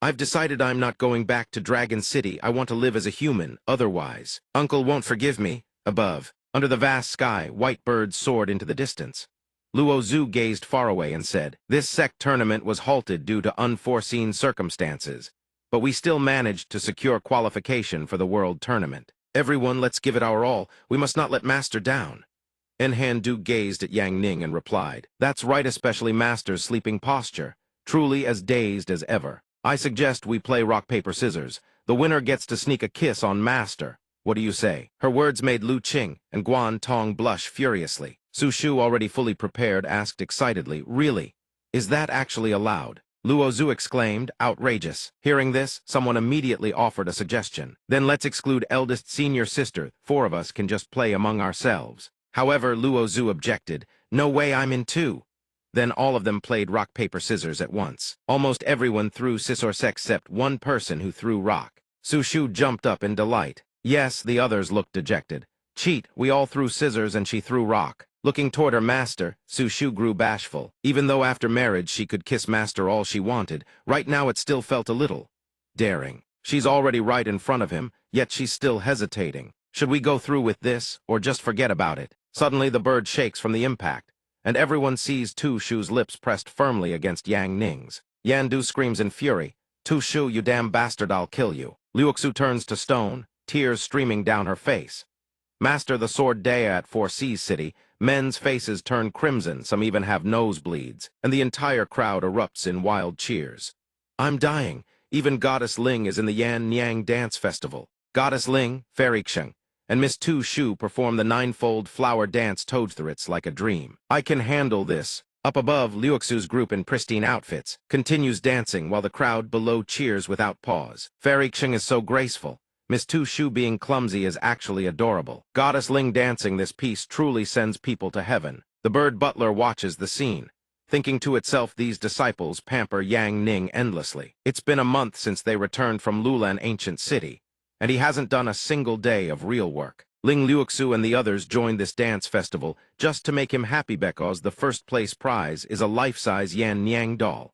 I've decided I'm not going back to Dragon City. I want to live as a human, otherwise. Uncle won't forgive me. Above, under the vast sky, white birds soared into the distance. Luo Zhu gazed far away and said, this Sect tournament was halted due to unforeseen circumstances, but we still managed to secure qualification for the World Tournament. Everyone, let's give it our all. We must not let Master down. Enhandu gazed at Yang Ning and replied, that's right, especially Master's sleeping posture, truly as dazed as ever. I suggest we play rock, paper, scissors. The winner gets to sneak a kiss on Master. What do you say? Her words made Lu Qing and Guan Tong blush furiously. Su Shu, already fully prepared, asked excitedly, "Really? Is that actually allowed?" Luo Zhu exclaimed, outrageous. Hearing this, someone immediately offered a suggestion. Then let's exclude eldest senior sister. 4 of us can just play among ourselves. However, Luo Zhu objected. No way, I'm in too. Then all of them played rock, paper, scissors at once. Almost everyone threw scissors except one person who threw rock. Su Shu jumped up in delight. Yes, the others looked dejected. Cheat, we all threw scissors and she threw rock. Looking toward her master, Su Shu grew bashful. Even though after marriage she could kiss Master all she wanted, right now it still felt a little daring. She's already right in front of him, yet she's still hesitating. Should we go through with this, or just forget about it? Suddenly the bird shakes from the impact, and everyone sees Tu Shu's lips pressed firmly against Yang Ning's. Yan Du screams in fury, "Tu Shu, you damn bastard, I'll kill you." Liu Xu turns to stone, tears streaming down her face. Master, the sword Dea at 4C's city, men's faces turn crimson, some even have nosebleeds, and the entire crowd erupts in wild cheers. I'm dying. Even Goddess Ling is in the Yan Niang Dance Festival. Goddess Ling, Fairy Xing, and Miss Tu Shu perform the ninefold flower dance Toadthritz like a dream. I can handle this. Up above, Liu Xu's group in pristine outfits continues dancing while the crowd below cheers without pause. Fairy Xing is so graceful. Miss Tu Shu being clumsy is actually adorable. Goddess Ling dancing this piece truly sends people to heaven. The bird butler watches the scene, thinking to itself, these disciples pamper Yang Ning endlessly. It's been a month since they returned from Lulan Ancient City, and he hasn't done a single day of real work. Ling Liuxu and the others joined this dance festival just to make him happy because the first place prize is a life-size Yan Niang doll.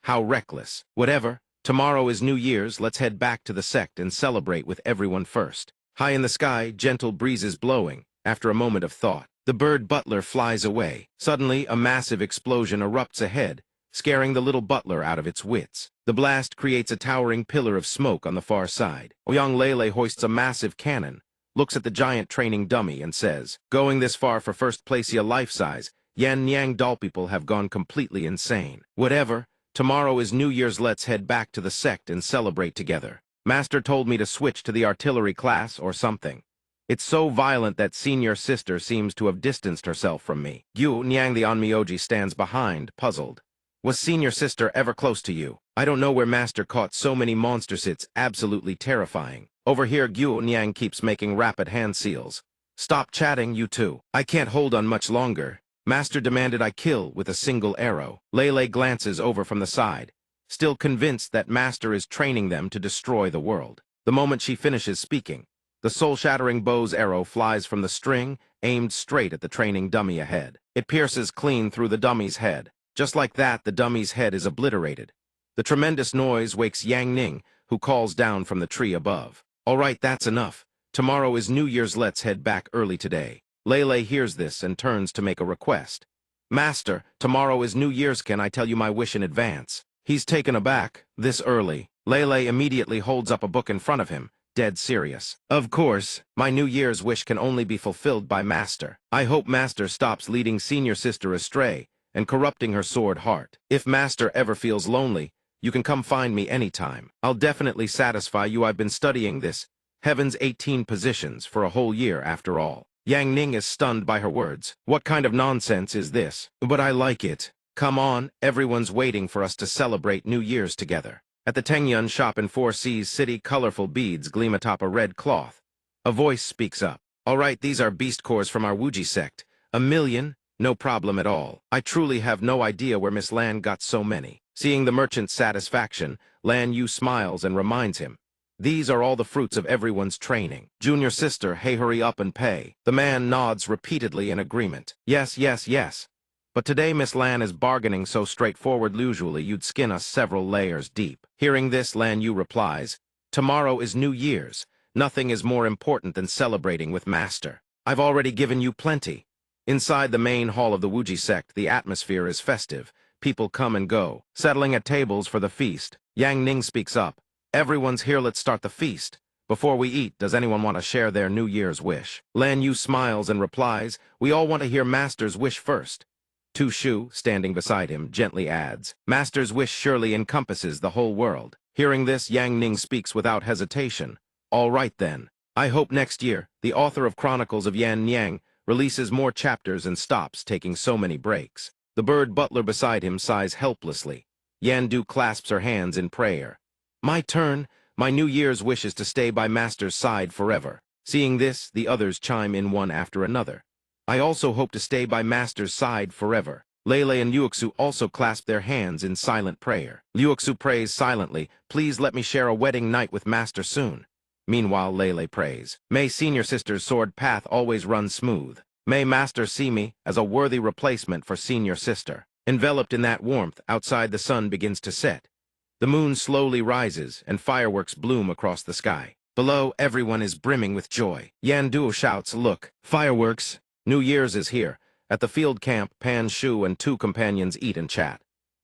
How reckless. Whatever. Tomorrow is New Year's, let's head back to the sect and celebrate with everyone first. High in the sky, gentle breezes blowing. After a moment of thought, the bird butler flies away. Suddenly, a massive explosion erupts ahead, scaring the little butler out of its wits. The blast creates a towering pillar of smoke on the far side. Ouyang Lele hoists a massive cannon, looks at the giant training dummy and says, "Going this far for first place, ya life-size, Yan Niang doll people have gone completely insane. Whatever. Tomorrow is New Year's, let's head back to the sect and celebrate together. Master told me to switch to the artillery class or something. It's so violent that senior sister seems to have distanced herself from me." Yu Niang the Onmyoji stands behind, puzzled. Was senior sister ever close to you? I don't know where Master caught so many monsters, it's absolutely terrifying. Over here, Yu Niang keeps making rapid hand seals. Stop chatting, you two. I can't hold on much longer. Master demanded I kill with a single arrow. Lele glances over from the side, still convinced that Master is training them to destroy the world. The moment she finishes speaking, the soul-shattering bow's arrow flies from the string, aimed straight at the training dummy ahead. It pierces clean through the dummy's head. Just like that, the dummy's head is obliterated. The tremendous noise wakes Yang Ning, who calls down from the tree above. All right, that's enough. Tomorrow is New Year's, let's head back early today. Lele hears this and turns to make a request. Master, tomorrow is New Year's, can I tell you my wish in advance? He's taken aback. This early. Lele immediately holds up a book in front of him, dead serious. Of course, my New Year's wish can only be fulfilled by Master. I hope Master stops leading senior sister astray and corrupting her sword heart. If Master ever feels lonely, you can come find me anytime. I'll definitely satisfy you. I've been studying this Heaven's 18 positions for a whole year after all. Yang Ning is stunned by her words. What kind of nonsense is this? But I like it. Come on, everyone's waiting for us to celebrate New Year's together. At the Tengyun shop in 4C's city, colorful beads gleam atop a red cloth. A voice speaks up. All right, these are beast cores from our Wuji sect. 1 million? No problem at all. I truly have no idea where Miss Lan got so many. Seeing the merchant's satisfaction, Lan Yu smiles and reminds him. These are all the fruits of everyone's training. Junior sister, hey, hurry up and pay. The man nods repeatedly in agreement. Yes, yes, yes. But today Miss Lan is bargaining so straightforward, usually you'd skin us several layers deep. Hearing this, Lan Yu replies, tomorrow is New Year's. Nothing is more important than celebrating with Master. I've already given you plenty. Inside the main hall of the Wuji sect, the atmosphere is festive. People come and go, settling at tables for the feast. Yang Ning speaks up. Everyone's here, let's start the feast. Before we eat, does anyone want to share their New Year's wish? Lan Yu smiles and replies, we all want to hear Master's wish first. Tu Shu, standing beside him, gently adds, Master's wish surely encompasses the whole world. Hearing this, Yang Ning speaks without hesitation. All right then. I hope next year, the author of Chronicles of Yan Niang releases more chapters and stops taking so many breaks. The bird butler beside him sighs helplessly. Yan Du clasps her hands in prayer. My turn. My New Year's wish is to stay by Master's side forever. Seeing this, the others chime in one after another. I also hope to stay by Master's side forever. Lele and Liuxu also clasp their hands in silent prayer. Liuxu prays silently, please let me share a wedding night with Master soon. Meanwhile, Lele prays, may senior sister's sword path always run smooth. May Master see me as a worthy replacement for senior sister. Enveloped in that warmth, outside the sun begins to set. The moon slowly rises, and fireworks bloom across the sky. Below, everyone is brimming with joy. Yan Du shouts, look, fireworks! New Year's is here. At the field camp, Pan Shu and two companions eat and chat.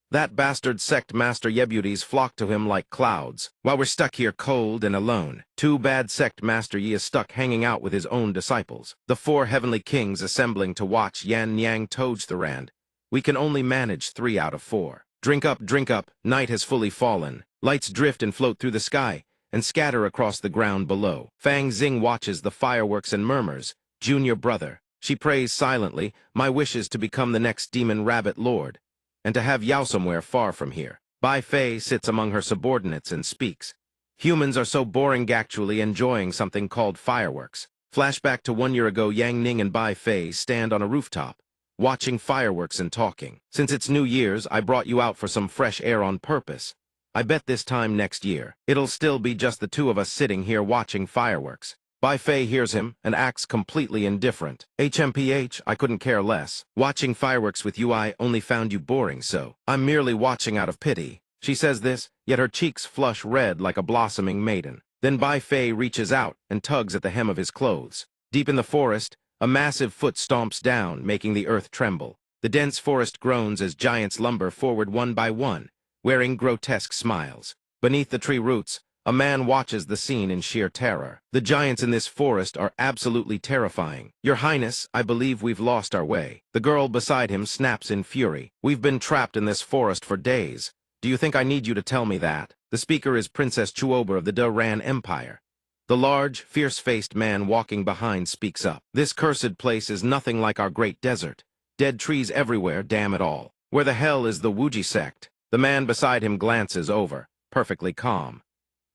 That bastard Sect master Yebuties flock to him like clouds, while we're stuck here cold and alone. Too bad Sect master Yi is stuck hanging out with his own disciples. The four heavenly kings assembling to watch Yan Niang Toj the Rand. We can only manage 3 out of 4. Drink up, night has fully fallen. Lights drift and float through the sky, and scatter across the ground below. Fang Xing watches the fireworks and murmurs, Junior brother. She prays silently, my wish is to become the next demon rabbit lord, and to have Yao somewhere far from here. Bai Fei sits among her subordinates and speaks. Humans are so boring actually enjoying something called fireworks. Flashback to 1 year ago, Yang Ning and Bai Fei stand on a rooftop, watching fireworks and talking. Since it's New Year's, I brought you out for some fresh air on purpose. I bet this time next year, it'll still be just the two of us sitting here watching fireworks. Bai Fei hears him and acts completely indifferent. HMPH, I couldn't care less. Watching fireworks with you, I only found you boring, so I'm merely watching out of pity. She says this, yet her cheeks flush red like a blossoming maiden. Then Bai Fei reaches out and tugs at the hem of his clothes. Deep in the forest, a massive foot stomps down, making the earth tremble. The dense forest groans as giants lumber forward one by one, wearing grotesque smiles. Beneath the tree roots, a man watches the scene in sheer terror. The giants in this forest are absolutely terrifying. Your Highness, I believe we've lost our way. The girl beside him snaps in fury. We've been trapped in this forest for days. Do you think I need you to tell me that? The speaker is Princess Chuoba of the Duran Empire. The large, fierce-faced man walking behind speaks up. This cursed place is nothing like our great desert. Dead trees everywhere, damn it all. Where the hell is the Wuji sect? The man beside him glances over, perfectly calm.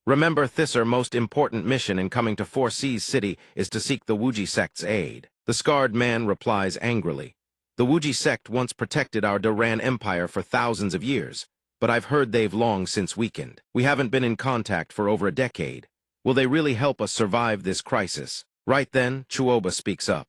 Remember, Thisser most important mission in coming to Four Seas City is to seek the Wuji sect's aid. The scarred man replies angrily. The Wuji sect once protected our Duran Empire for thousands of years, but I've heard they've long since weakened. We haven't been in contact for over a decade. Will they really help us survive this crisis? Right then, Chuoba speaks up.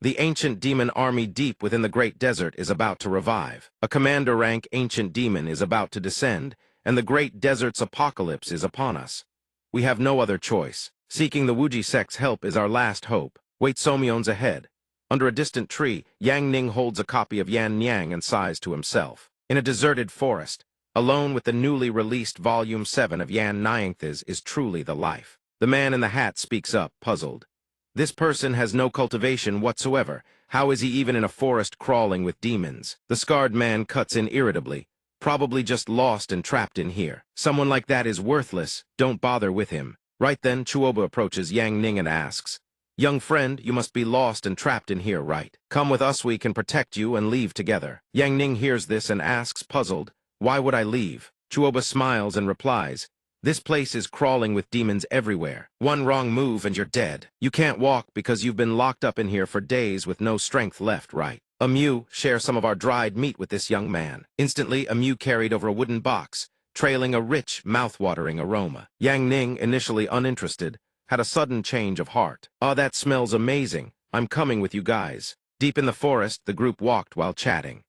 The ancient demon army deep within the great desert is about to revive. A commander-rank ancient demon is about to descend, and the great desert's apocalypse is upon us. We have no other choice. Seeking the Wuji sect's help is our last hope. Wait, Somyeon's ahead. Under a distant tree, Yang Ning holds a copy of Yan Niang and sighs to himself. In a deserted forest, alone with the newly released Volume 7 of Yan Niang's is truly the life. The man in the hat speaks up, puzzled. This person has no cultivation whatsoever. How is he even in a forest crawling with demons? The scarred man cuts in irritably. Probably just lost and trapped in here. Someone like that is worthless. Don't bother with him. Right then, Chuoba approaches Yang Ning and asks, young friend, you must be lost and trapped in here, right? Come with us, we can protect you and leave together. Yang Ning hears this and asks, puzzled, why would I leave? Chuoba smiles and replies, this place is crawling with demons everywhere. One wrong move and you're dead. You can't walk because you've been locked up in here for days with no strength left, right? Amu, share some of our dried meat with this young man. Instantly, Amu carried over a wooden box, trailing a rich, mouth-watering aroma. Yang Ning, initially uninterested, had a sudden change of heart. Ah, that smells amazing. I'm coming with you guys. Deep in the forest, the group walked while chatting.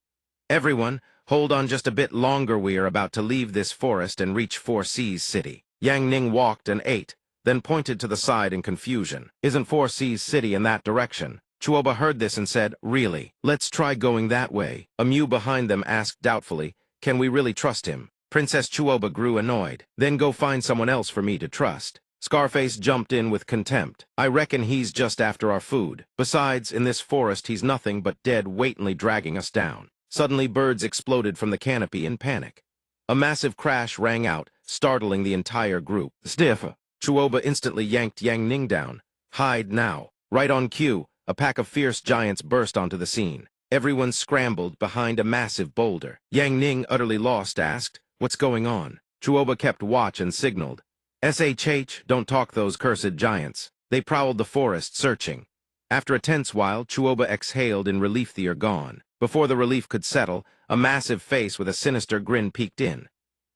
Everyone, hold on just a bit longer, we're about to leave this forest and reach Four Seas City. Yang Ning walked and ate, then pointed to the side in confusion. Isn't Four Seas City in that direction? Chuoba heard this and said, really? Let's try going that way. Amu behind them asked doubtfully, can we really trust him? Princess Chuoba grew annoyed. Then go find someone else for me to trust. Scarface jumped in with contempt. I reckon he's just after our food. Besides, in this forest he's nothing but dead weightly dragging us down. Suddenly, birds exploded from the canopy in panic. A massive crash rang out, startling the entire group. Stiff. Chuoba instantly yanked Yang Ning down. Hide now. Right on cue, a pack of fierce giants burst onto the scene. Everyone scrambled behind a massive boulder. Yang Ning, utterly lost, asked, "What's going on?" Chuoba kept watch and signaled, "SHH, don't talk those cursed giants." They prowled the forest, searching. After a tense while, Chuoba exhaled in relief they are gone. Before the relief could settle, a massive face with a sinister grin peeked in.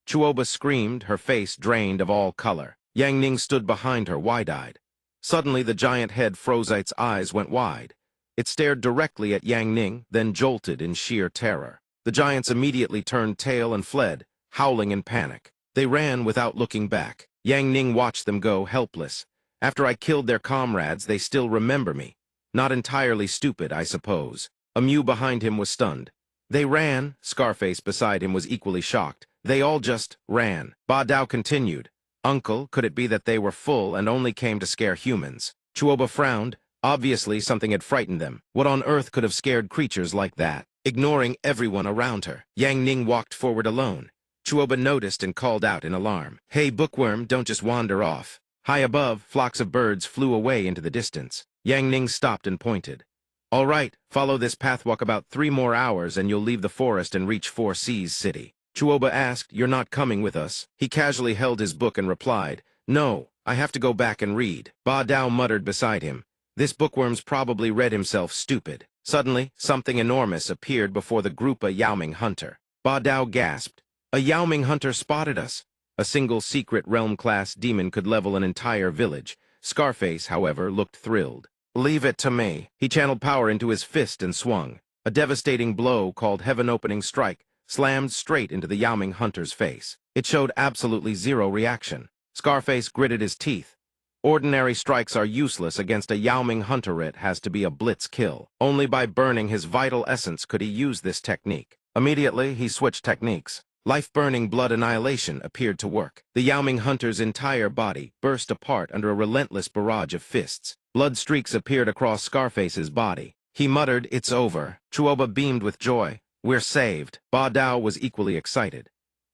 Chuoba screamed, her face drained of all color. Yang Ning stood behind her, wide-eyed. Suddenly, the giant head froze, its eyes went wide. It stared directly at Yang Ning, then jolted in sheer terror. The giants immediately turned tail and fled, howling in panic. They ran without looking back. Yang Ning watched them go, helpless. After I killed their comrades, they still remember me. Not entirely stupid, I suppose. A Mew behind him was stunned. They ran. Scarface beside him was equally shocked. They all just ran. Ba Dao continued. Uncle, could it be that they were full and only came to scare humans? Chuoba frowned. Obviously, something had frightened them. What on earth could have scared creatures like that? Ignoring everyone around her, Yang Ning walked forward alone. Chuoba noticed and called out in alarm. "Hey, bookworm, don't just wander off." High above, flocks of birds flew away into the distance. Yang Ning stopped and pointed. "All right, follow this path, walk about 3 more hours and you'll leave the forest and reach 4 Seas City." Chuoba asked, "You're not coming with us?" He casually held his book and replied, "No, I have to go back and read." Ba Dao muttered beside him, "This bookworm's probably read himself stupid." Suddenly, something enormous appeared before the group, a Yaoming hunter. Ba Dao gasped. "A Yaoming hunter spotted us." A single secret realm-class demon could level an entire village. Scarface, however, looked thrilled. "Leave it to me." He channeled power into his fist and swung. A devastating blow, called Heaven-Opening Strike, slammed straight into the Yaoming hunter's face. It showed absolutely zero reaction. Scarface gritted his teeth. Ordinary strikes are useless against a Yaoming hunter. It has to be a blitz kill. Only by burning his vital essence could he use this technique. Immediately, he switched techniques. Life-burning blood annihilation appeared to work. The Yaoming hunter's entire body burst apart under a relentless barrage of fists. Blood streaks appeared across Scarface's body. He muttered, "It's over." Chuoba beamed with joy. "We're saved." Ba Dao was equally excited.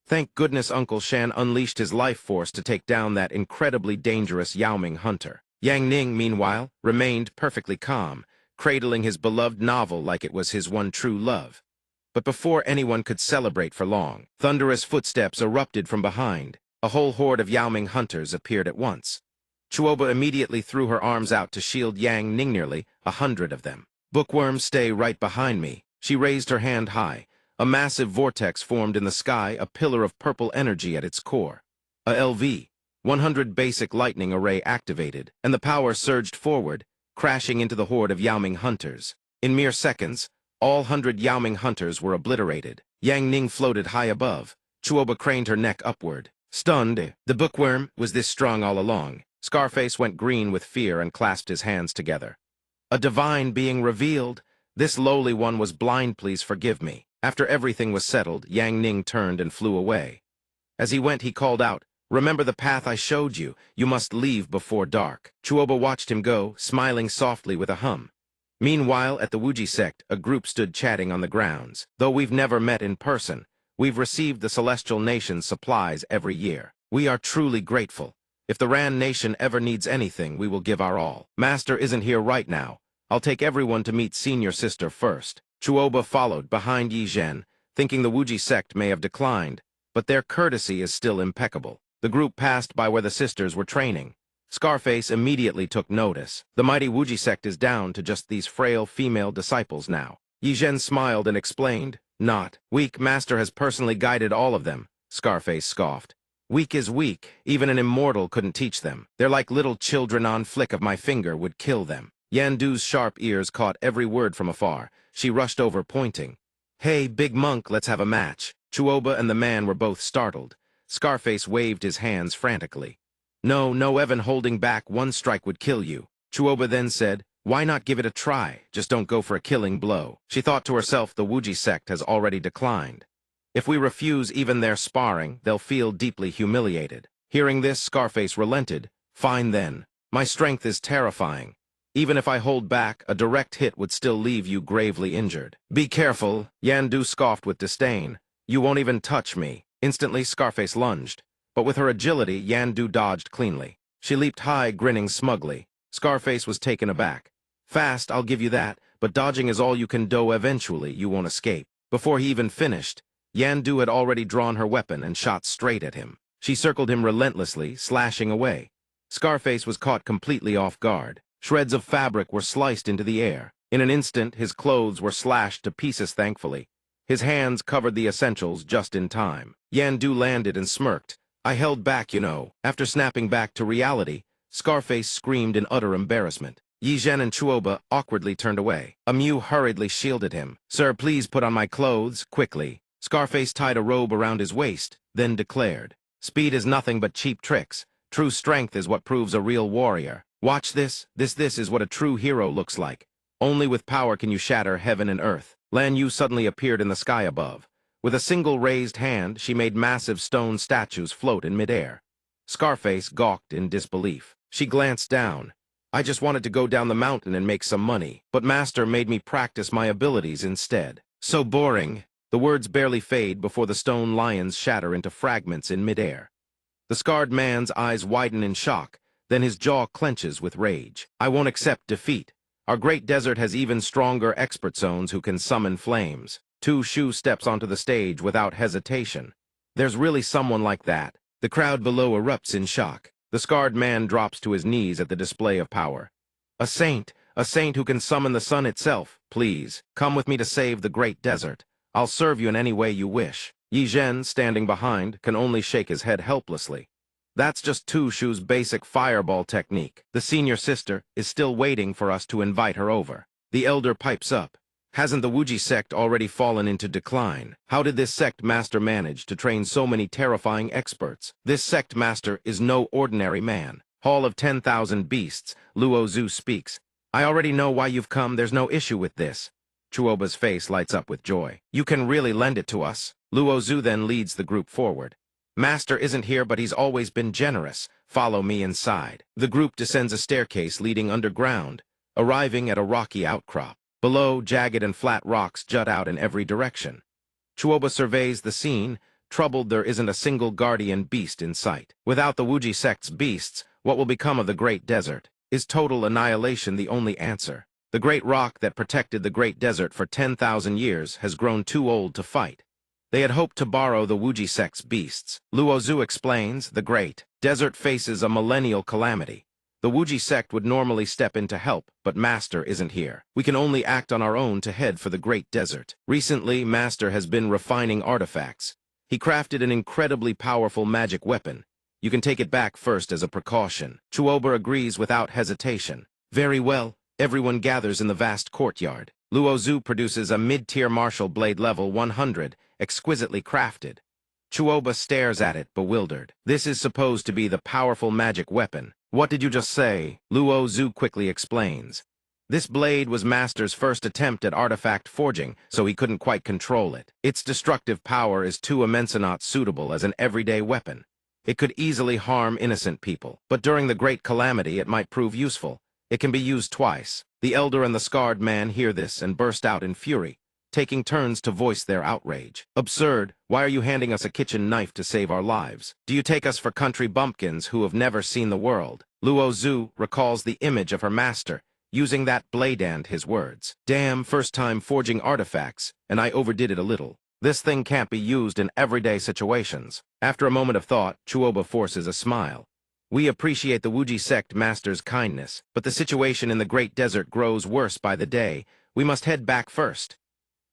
Thank goodness Uncle Shan unleashed his life force to take down that incredibly dangerous Yaoming hunter. Yang Ning, meanwhile, remained perfectly calm, cradling his beloved novel like it was his one true love. But before anyone could celebrate for long, thunderous footsteps erupted from behind. A whole horde of Yaoming hunters appeared at once. Chuoba immediately threw her arms out to shield Yang Ning, nearly 100 of them. "Bookworm, stay right behind me." She raised her hand high. A massive vortex formed in the sky, a pillar of purple energy at its core. A LV 100 basic lightning array activated, and the power surged forward, crashing into the horde of Yaoming hunters. In mere seconds, all 100 Yaoming hunters were obliterated. Yang Ning floated high above. Chuoba craned her neck upward. Stunned, the bookworm was this strong all along. Scarface went green with fear and clasped his hands together. A divine being revealed. This lowly one was blind, please forgive me. After everything was settled, Yang Ning turned and flew away. As he went, he called out, "Remember the path I showed you. You must leave before dark." Chuoba watched him go, smiling softly with a hum. Meanwhile, at the Wuji Sect, a group stood chatting on the grounds. "Though we've never met in person, we've received the Celestial Nation's supplies every year. We are truly grateful. If the Ran Nation ever needs anything, we will give our all. Master isn't here right now. I'll take everyone to meet Senior Sister first." Chuoba followed behind Yi Zhen, thinking the Wuji Sect may have declined, but their courtesy is still impeccable. The group passed by where the sisters were training. Scarface immediately took notice. The mighty Wuji Sect is down to just these frail female disciples now. Yi Zhen smiled and explained, "Not weak. Master has personally guided all of them." Scarface scoffed. "Weak is weak. Even an immortal couldn't teach them. They're like little children. On flick of my finger would kill them." Yandu's sharp ears caught every word from afar. She rushed over, pointing. "Hey, big monk, let's have a match." Chuoba and the man were both startled. Scarface waved his hands frantically. No, Evan, holding back. One strike would kill you." Chuoba then said, "Why not give it a try? Just don't go for a killing blow." She thought to herself, the Wuji Sect has already declined. If we refuse even their sparring, they'll feel deeply humiliated. Hearing this, Scarface relented. "Fine then. My strength is terrifying. Even if I hold back, a direct hit would still leave you gravely injured. Be careful, Yandu scoffed with disdain. You won't even touch me. Instantly, Scarface lunged. But with her agility, Yandu dodged cleanly. She leaped high, grinning smugly. Scarface was taken aback. Fast, I'll give you that, but dodging is all you can do. Eventually, you won't escape. Before he even finished, Yandu had already drawn her weapon and shot straight at him. She circled him relentlessly, slashing away. Scarface was caught completely off guard. Shreds of fabric were sliced into the air. In an instant, his clothes were slashed to pieces thankfully. His hands covered the essentials just in time. Yandu landed and smirked. I held back, you know. After snapping back to reality, Scarface screamed in utter embarrassment. Yi Zhen and Chuoba awkwardly turned away. Amu hurriedly shielded him. Sir, please put on my clothes, quickly. Scarface tied a robe around his waist, then declared, Speed is nothing but cheap tricks. True strength is what proves a real warrior. Watch this. This is what a true hero looks like. Only with power can you shatter heaven and earth. Lan Yu suddenly appeared in the sky above. With a single raised hand, she made massive stone statues float in midair. Scarface gawked in disbelief. She glanced down. I just wanted to go down the mountain and make some money, but Master made me practice my abilities instead. So boring. The words barely fade before the stone lions shatter into fragments in midair. The scarred man's eyes widen in shock, then his jaw clenches with rage. I won't accept defeat. Our great desert has even stronger expert zones who can summon flames. Two Shu steps onto the stage without hesitation. There's really someone like that. The crowd below erupts in shock. The scarred man drops to his knees at the display of power. A saint who can summon the sun itself. Please, come with me to save the great desert. I'll serve you in any way you wish. Yi Zhen, standing behind, can only shake his head helplessly. That's just Tu Shu's basic fireball technique. The senior sister is still waiting for us to invite her over. The elder pipes up. Hasn't the Wuji sect already fallen into decline? How did this sect master manage to train so many terrifying experts? This sect master is no ordinary man. Hall of 10,000 beasts, Luo Zhu speaks. I already know why you've come, there's no issue with this. Chuoba's face lights up with joy. You can really lend it to us. Luo Zhu then leads the group forward. Master isn't here, but he's always been generous. Follow me inside. The group descends a staircase leading underground, arriving at a rocky outcrop. Below, jagged and flat rocks jut out in every direction. Chuoba surveys the scene, troubled there isn't a single guardian beast in sight. Without the Wuji sect's beasts, what will become of the great desert? Is total annihilation the only answer? The great rock that protected the great desert for 10,000 years has grown too old to fight. They had hoped to borrow the Wuji sect's beasts. Luo Zhu explains, the great desert faces a millennial calamity. The Wuji sect would normally step in to help, but Master isn't here. We can only act on our own to head for the great desert. Recently, Master has been refining artifacts. He crafted an incredibly powerful magic weapon. You can take it back first as a precaution. Chuoba agrees without hesitation. Very well. Everyone gathers in the vast courtyard. Luo Zhu produces a mid-tier martial blade level 100, exquisitely crafted. Chuoba stares at it, bewildered. This is supposed to be the powerful magic weapon. What did you just say? Luo Zhu quickly explains. This blade was Master's first attempt at artifact forging, so he couldn't quite control it. Its destructive power is too immense and not suitable as an everyday weapon. It could easily harm innocent people, but during the great calamity it might prove useful. It can be used twice. The elder and the scarred man hear this and burst out in fury, taking turns to voice their outrage. Absurd. Why are you handing us a kitchen knife to save our lives? Do you take us for country bumpkins who have never seen the world? Luo Zhu recalls the image of her master, using that blade and his words. Damn, first time forging artifacts, and I overdid it a little. This thing can't be used in everyday situations. After a moment of thought, Chuoba forces a smile. We appreciate the Wuji sect master's kindness, but the situation in the great desert grows worse by the day. We must head back first.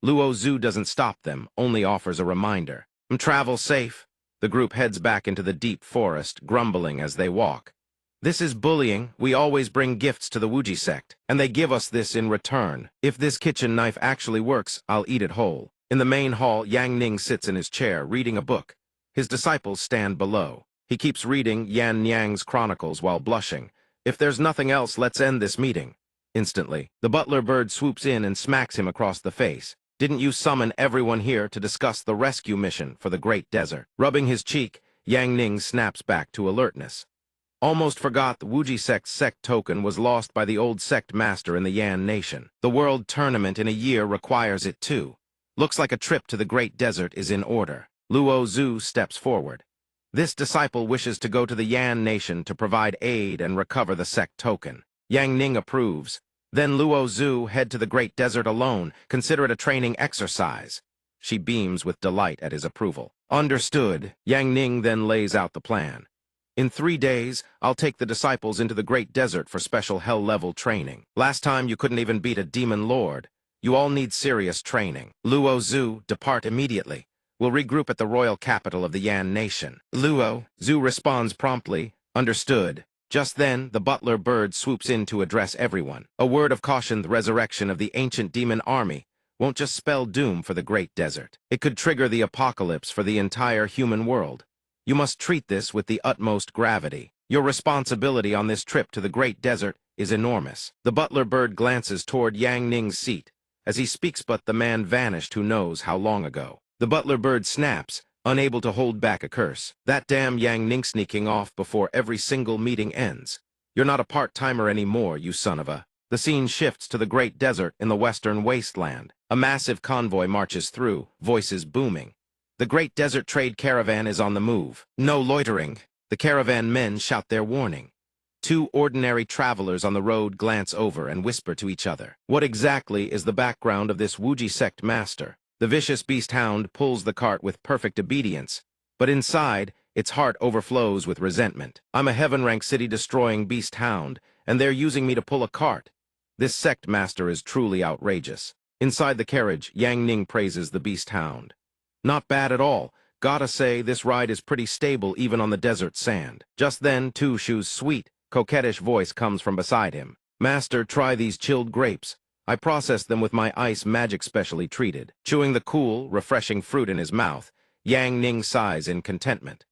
Luo Zhu doesn't stop them, only offers a reminder. Travel safe. The group heads back into the deep forest, grumbling as they walk. This is bullying. We always bring gifts to the Wuji sect, and they give us this in return. If this kitchen knife actually works, I'll eat it whole. In the main hall, Yang Ning sits in his chair, reading a book. His disciples stand below. He keeps reading Yan Nyang's chronicles while blushing. If there's nothing else, let's end this meeting. Instantly, the butler bird swoops in and smacks him across the face. Didn't you summon everyone here to discuss the rescue mission for the great desert? Rubbing his cheek, Yang Ning snaps back to alertness. Almost forgot the Wuji Sect's Sect token was lost by the old Sect master in the Yan nation. The world tournament in a year requires it too. Looks like a trip to the Great Desert is in order. Luo Zhu steps forward. This disciple wishes to go to the Yan nation to provide aid and recover the Sect token. Yang Ning approves. Then Luo Zhu head to the Great Desert alone, consider it a training exercise. She beams with delight at his approval. Understood. Yang Ning then lays out the plan. In 3 days, I'll take the disciples into the Great Desert for special hell-level training. Last time you couldn't even beat a demon lord. You all need serious training. Luo Zhu, depart immediately. We'll regroup at the royal capital of the Yan nation. Luo Zhu responds promptly. Understood. Just then, the butler bird swoops in to address everyone. A word of caution: the resurrection of the ancient demon army won't just spell doom for the Great Desert. It could trigger the apocalypse for the entire human world. You must treat this with the utmost gravity. Your responsibility on this trip to the Great Desert is enormous. The butler bird glances toward Yang Ning's seat. As he speaks, but the man vanished who knows how long ago. The butler bird snaps, unable to hold back a curse. That damn Yang Ning sneaking off before every single meeting ends. You're not a part-timer anymore, you son of a... The scene shifts to the Great Desert in the western wasteland. A massive convoy marches through, voices booming. The Great Desert trade caravan is on the move. No loitering. The caravan men shout their warning. 2 ordinary travelers on the road glance over and whisper to each other. What exactly is the background of this Wuji Sect master? The vicious beast hound pulls the cart with perfect obedience, but inside, its heart overflows with resentment. I'm a heaven-rank city-destroying beast hound, and they're using me to pull a cart. This Sect master is truly outrageous. Inside the carriage, Yang Ning praises the beast hound. Not bad at all. Gotta say, this ride is pretty stable even on the desert sand. Just then, Two Shoes' sweet, coquettish voice comes from beside him. Master, try these chilled grapes. I processed them with my ice magic specially treated. Chewing the cool, refreshing fruit in his mouth, Yang Ning sighs in contentment.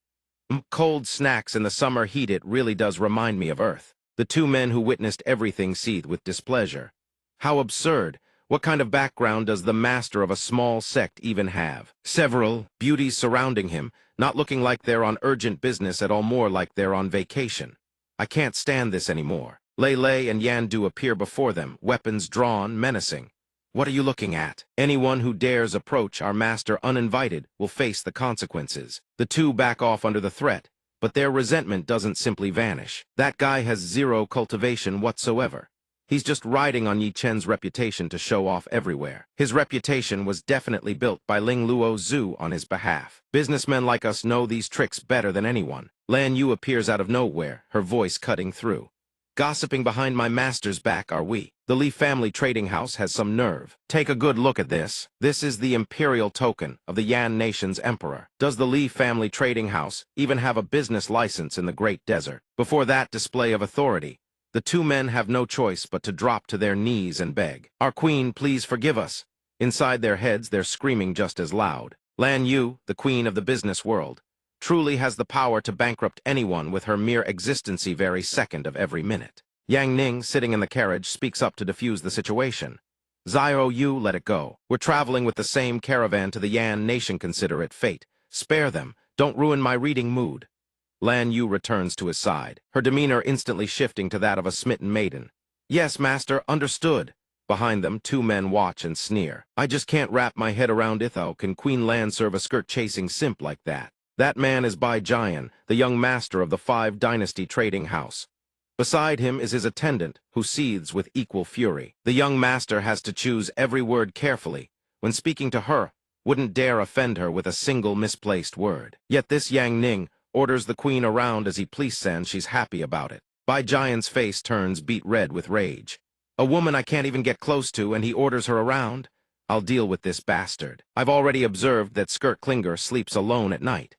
Cold snacks in the summer heat, it really does remind me of Earth. The 2 men who witnessed everything seethe with displeasure. How absurd. What kind of background does the master of a small sect even have? Several beauties surrounding him, not looking like they're on urgent business at all, more like they're on vacation. I can't stand this anymore. Lei Lei and Yandu appear before them, weapons drawn, menacing. What are you looking at? Anyone who dares approach our master uninvited will face the consequences. The 2 back off under the threat, but their resentment doesn't simply vanish. That guy has 0 cultivation whatsoever. He's just riding on Yi Chen's reputation to show off everywhere. His reputation was definitely built by Ling Luo Zhu on his behalf. Businessmen like us know these tricks better than anyone. Lan Yu appears out of nowhere, her voice cutting through. Gossiping behind my master's back, are we? The Li family trading house has some nerve. Take a good look at this. This is the imperial token of the Yan nation's emperor. Does the Li family trading house even have a business license in the Great Desert? Before that display of authority, the 2 men have no choice but to drop to their knees and beg. Our queen, please forgive us. Inside their heads, they're screaming just as loud. Lan Yu, the queen of the business world, truly has the power to bankrupt anyone with her mere existency very second of every minute. Yang Ning, sitting in the carriage, speaks up to defuse the situation. Zio Yu, let it go. We're traveling with the same caravan to the Yan nation, consider it fate. Spare them. Don't ruin my reading mood. Lan Yu returns to his side, her demeanor instantly shifting to that of a smitten maiden. Yes, master, understood. Behind them, 2 men watch and sneer. I just can't wrap my head around how can Queen Lan serve a skirt-chasing simp like that. That man is Bai Jian, the young master of the 5 Dynasty trading house. Beside him is his attendant, who seethes with equal fury. The young master has to choose every word carefully. When speaking to her, wouldn't dare offend her with a single misplaced word. Yet this Yang Ning orders the queen around as he pleases, and she's happy about it. Bai Jian's face turns beet red with rage. A woman I can't even get close to, and he orders her around? I'll deal with this bastard. I've already observed that Skirt Klinger sleeps alone at night.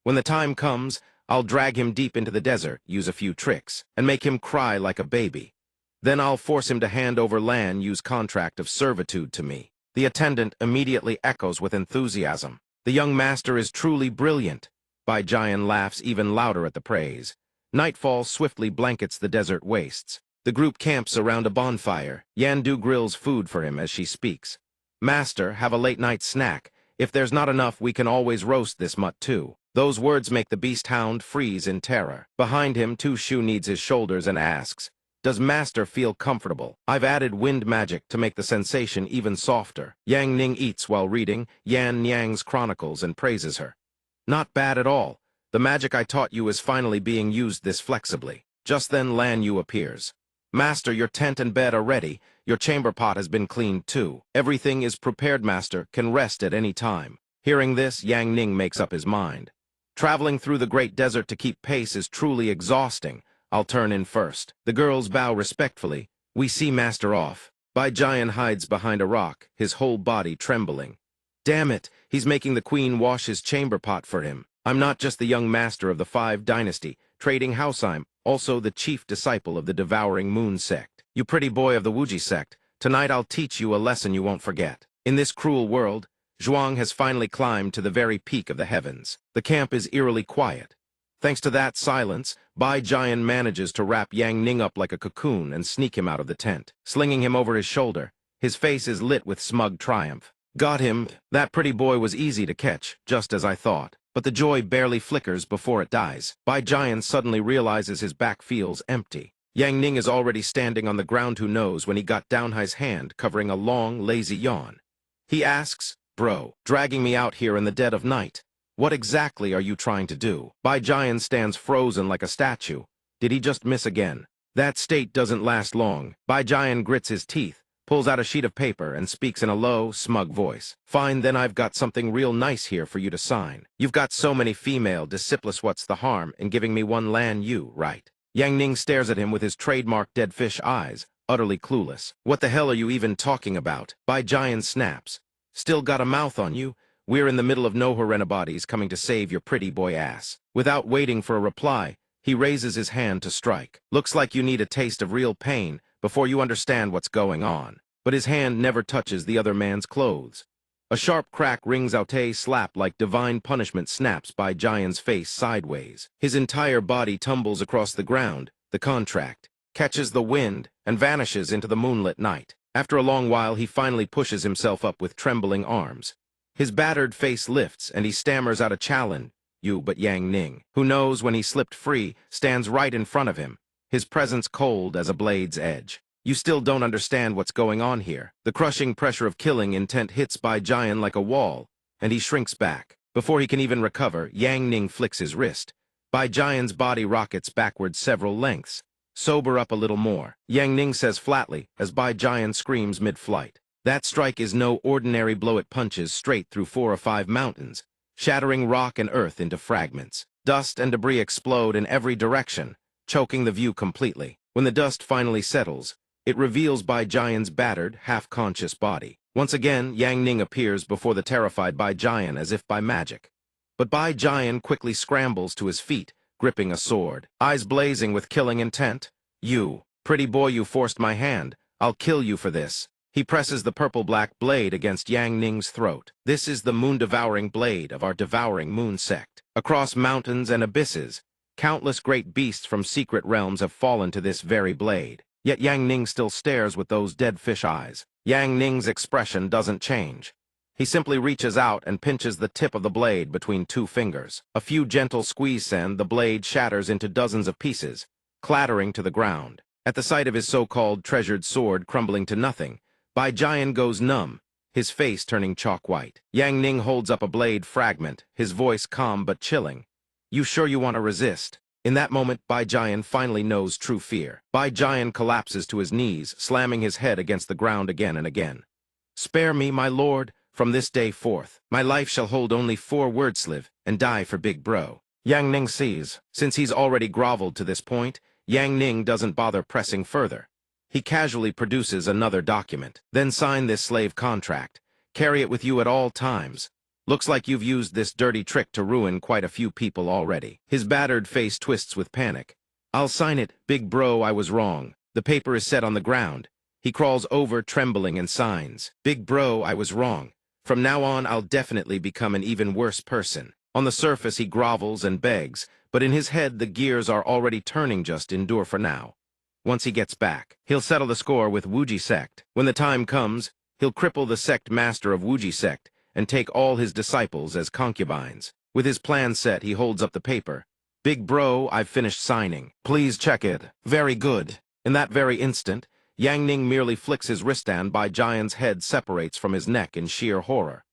When the time comes, I'll drag him deep into the desert, use a few tricks, and make him cry like a baby. Then I'll force him to hand over Lan Yu's contract of servitude to me. The attendant immediately echoes with enthusiasm. The young master is truly brilliant. Bai Jian laughs even louder at the praise. Nightfall swiftly blankets the desert wastes. The group camps around a bonfire. Yandu grills food for him as she speaks. Master, have a late-night snack. If there's not enough, we can always roast this mutt too. Those words make the beast hound freeze in terror. Behind him, Tu Shu kneads his shoulders and asks, "Does Master feel comfortable?" I've added wind magic to make the sensation even softer. Yang Ning eats while reading Yan Niang's chronicles and praises her. Not bad at all. The magic I taught you is finally being used this flexibly. Just then Lan Yu appears. "Master, your tent and bed are ready. Your chamber pot has been cleaned too. Everything is prepared, Master. Can rest at any time." Hearing this, Yang Ning makes up his mind. Traveling through the great desert to keep pace is truly exhausting. I'll turn in first. The girls bow respectfully. We see Master off. Bai Jian hides behind a rock, his whole body trembling. Damn it, he's making the queen wash his chamber pot for him. I'm not just the young master of the 5 dynasty, trading house, I'm also the chief disciple of the devouring moon sect. You pretty boy of the Wuji sect, tonight I'll teach you a lesson you won't forget. In this cruel world, Zhuang has finally climbed to the very peak of the heavens. The camp is eerily quiet. Thanks to that silence, Bai Jian manages to wrap Yang Ning up like a cocoon and sneak him out of the tent. Slinging him over his shoulder, his face is lit with smug triumph. Got him. That pretty boy was easy to catch, just as I thought. But the joy barely flickers before it dies. Bai Jian suddenly realizes his back feels empty. Yang Ning is already standing on the ground. Who knows when he got down his hand covering a long, lazy yawn. He asks, "Bro, dragging me out here in the dead of night. What exactly are you trying to do?" Bai Jian stands frozen like a statue. Did he just miss again? That state doesn't last long. Bai Jian grits his teeth, pulls out a sheet of paper, and speaks in a low, smug voice. "Fine, then I've got something real nice here for you to sign. You've got so many female disciples, what's the harm in giving me one Lan Yu, right?" Yang Ning stares at him with his trademark dead fish eyes, utterly clueless. "What the hell are you even talking about?" Bai Jian snaps. "Still got a mouth on you? We're in the middle of no bodies coming to save your pretty boy ass." Without waiting for a reply, he raises his hand to strike. Looks like you need a taste of real pain before you understand what's going on. But his hand never touches the other man's clothes. A sharp crack rings out. A slap like divine punishment snaps Bai Jian's face sideways. His entire body tumbles across the ground. The contract catches the wind and vanishes into the moonlit night. After a long while, he finally pushes himself up with trembling arms. His battered face lifts, and he stammers out a challenge. But Yang Ning, who knows when he slipped free, stands right in front of him, his presence cold as a blade's edge. "You still don't understand what's going on here." The crushing pressure of killing intent hits Bai Jian like a wall, and he shrinks back. Before he can even recover, Yang Ning flicks his wrist. Bai Jian's body rockets backward several lengths. "Sober up a little more," Yang Ning says flatly as Bai Jian screams mid-flight. That strike is no ordinary blow. It punches straight through 4 or 5 mountains, shattering rock and earth into fragments. Dust and debris explode in every direction, choking the view completely. When the dust finally settles, it reveals Bai Jian's battered, half-conscious body. Once again, Yang Ning appears before the terrified Bai Jian as if by magic. But Bai Jian quickly scrambles to his feet, gripping a sword, eyes blazing with killing intent. "You, pretty boy, you forced my hand. I'll kill you for this." He presses the purple-black blade against Yang Ning's throat. This is the moon-devouring blade of our devouring moon sect. Across mountains and abysses, countless great beasts from secret realms have fallen to this very blade. Yet Yang Ning still stares with those dead fish eyes. Yang Ning's expression doesn't change. He simply reaches out and pinches the tip of the blade between 2 fingers. A few gentle squeezes and the blade shatters into dozens of pieces, clattering to the ground. At the sight of his so-called treasured sword crumbling to nothing, Bai Jian goes numb, his face turning chalk white. Yang Ning holds up a blade fragment, his voice calm but chilling. "You sure you want to resist?" In that moment, Bai Jian finally knows true fear. Bai Jian collapses to his knees, slamming his head against the ground again and again. "Spare me, my lord. From this day forth, my life shall hold only 4 words: live and die for big bro." Yang Ning sees. Since he's already groveled to this point, Yang Ning doesn't bother pressing further. He casually produces another document. "Then sign this slave contract. Carry it with you at all times. Looks like you've used this dirty trick to ruin quite a few people already." His battered face twists with panic. "I'll sign it, big bro, I was wrong." The paper is set on the ground. He crawls over, trembling, and signs. "Big bro, I was wrong. From now on, I'll definitely become an even worse person." On the surface, he grovels and begs, but in his head, the gears are already turning. Just endure for now. Once he gets back, he'll settle the score with Wuji Sect. When the time comes, he'll cripple the sect master of Wuji Sect and take all his disciples as concubines. With his plan set, he holds up the paper. Big bro, I've finished signing. Please check it. Very good. In that very instant, Yang Ning merely flicks his wristband by Jian's head separates from his neck in sheer horror.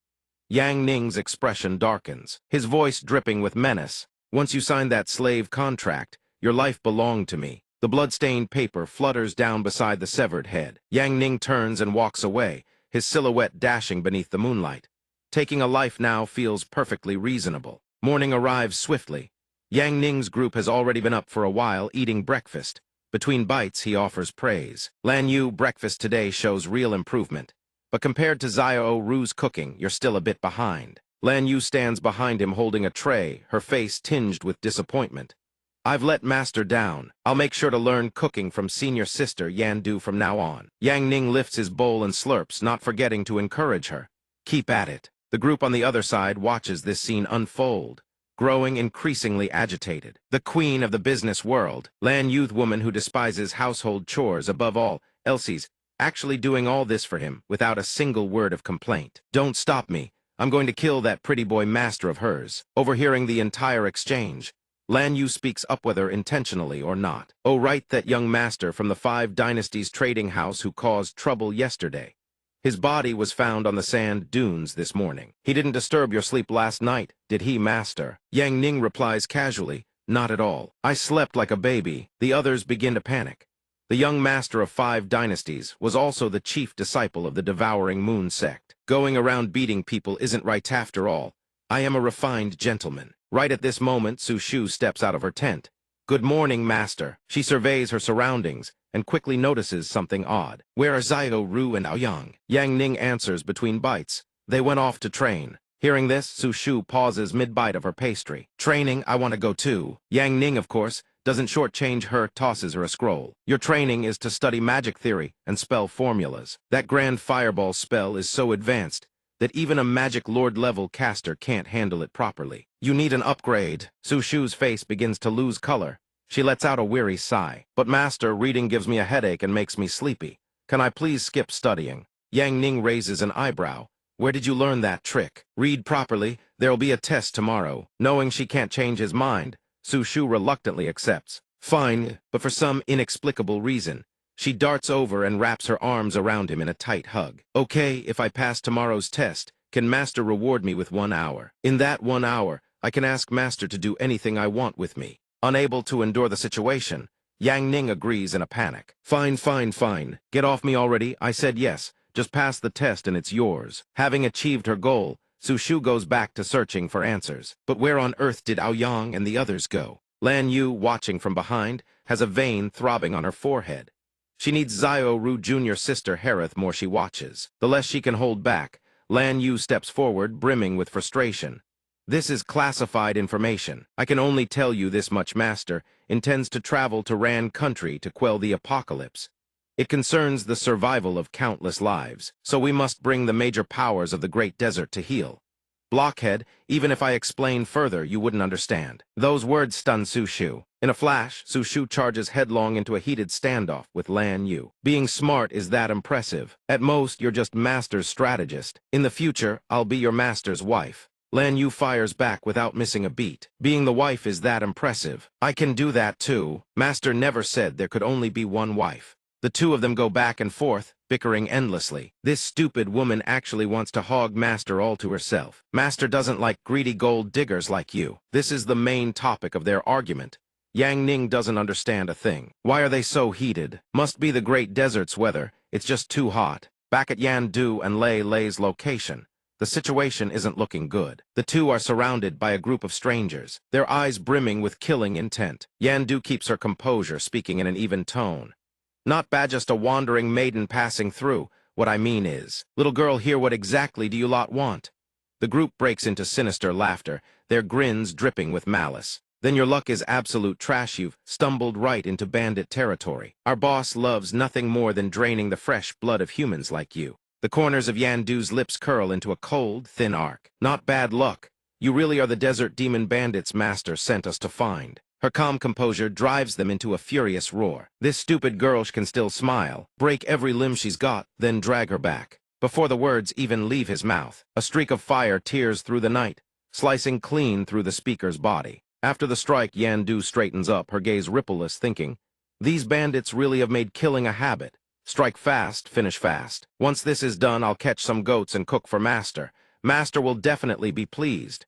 Yang Ning's expression darkens, his voice dripping with menace. Once you signed that slave contract, your life belonged to me. The blood-stained paper flutters down beside the severed head. Yang Ning turns and walks away, his silhouette dashing beneath the moonlight. Taking a life now feels perfectly reasonable. Morning arrives swiftly. Yang Ning's group has already been up for a while, eating breakfast. Between bites, he offers praise. Lan Yu, breakfast today shows real improvement. But compared to Xiao Ru's cooking, you're still a bit behind. Lan Yu stands behind him holding a tray, her face tinged with disappointment. I've let Master down. I'll make sure to learn cooking from senior sister Yan Du from now on. Yang Ning lifts his bowl and slurps, not forgetting to encourage her. Keep at it. The group on the other side watches this scene unfold, growing increasingly agitated. The queen of the business world, Lan Youth woman who despises household chores above all, Elsie's, actually doing all this for him without a single word of complaint. Don't stop me. I'm going to kill that pretty boy master of hers. Overhearing the entire exchange, Lan Yu speaks up whether intentionally or not. Oh, right, that young master from the Five Dynasties trading house who caused trouble yesterday. His body was found on the sand dunes this morning. He didn't disturb your sleep last night, did he, master? Yang Ning replies casually, not at all. I slept like a baby. The others begin to panic. The young master of Five Dynasties was also the chief disciple of the Devouring Moon Sect. Going around beating people isn't right after all. I am a refined gentleman. Right at this moment, Su Shu steps out of her tent. Good morning, master. She surveys her surroundings and quickly notices something odd. Where are Xiao Ru and Aoyang? Yang Ning answers between bites. They went off to train. Hearing this, Su Shu pauses mid-bite of her pastry. Training, I want to go too. Yang Ning, of course, doesn't shortchange her, tosses her a scroll. Your training is to study magic theory and spell formulas. That grand fireball spell is so advanced that even a magic lord-level caster can't handle it properly. You need an upgrade. Su Shu's face begins to lose color. She lets out a weary sigh. But master, reading gives me a headache and makes me sleepy. Can I please skip studying? Yang Ning raises an eyebrow. Where did you learn that trick? Read properly. There'll be a test tomorrow. Knowing she can't change his mind, Su Shu reluctantly accepts. Fine, but for some inexplicable reason, she darts over and wraps her arms around him in a tight hug. Okay, if I pass tomorrow's test, can Master reward me with 1 hour? In that 1 hour, I can ask Master to do anything I want with me. Unable to endure the situation, Yang Ning agrees in a panic. Fine, fine, fine. Get off me already. I said yes. Just pass the test and it's yours. Having achieved her goal, Su Shu goes back to searching for answers. But where on earth did Aoyang and the others go? Lan Yu, watching from behind, has a vein throbbing on her forehead. She needs Xiao Ru Jr.'s sister Harith more she watches. The less she can hold back, Lan Yu steps forward, brimming with frustration. This is classified information. I can only tell you this much, Master intends to travel to Ran country to quell the apocalypse. It concerns the survival of countless lives, so we must bring the major powers of the Great Desert to heal. Blockhead, even if I explain further, you wouldn't understand. Those words stun Su Shu. In a flash, Su Shu charges headlong into a heated standoff with Lan Yu. Being smart is that impressive. At most, you're just Master's strategist. In the future, I'll be your Master's wife. Lan Yu fires back without missing a beat. Being the wife is that impressive. I can do that too. Master never said there could only be one wife. The two of them go back and forth, bickering endlessly. This stupid woman actually wants to hog Master all to herself. Master doesn't like greedy gold diggers like you. This is the main topic of their argument. Yang Ning doesn't understand a thing. Why are they so heated? Must be the Great Desert's weather. It's just too hot. Back at Yan Du and Lei Lei's location, the situation isn't looking good. The two are surrounded by a group of strangers, their eyes brimming with killing intent. Yan Du keeps her composure, speaking in an even tone. Not bad, just a wandering maiden passing through. What I mean is, little girl here, what exactly do you lot want? The group breaks into sinister laughter, their grins dripping with malice. Then your luck is absolute trash. You've stumbled right into bandit territory. Our boss loves nothing more than draining the fresh blood of humans like you. The corners of Yan Du's lips curl into a cold, thin arc. Not bad luck. You really are the desert demon bandits Master sent us to find. Her calm composure drives them into a furious roar. This stupid girl can still smile, break every limb she's got, then drag her back. Before the words even leave his mouth, a streak of fire tears through the night, slicing clean through the speaker's body. After the strike, Yandu straightens up, her gaze rippleless, thinking, "These bandits really have made killing a habit. Strike fast, finish fast. Once this is done, I'll catch some goats and cook for Master. Master will definitely be pleased."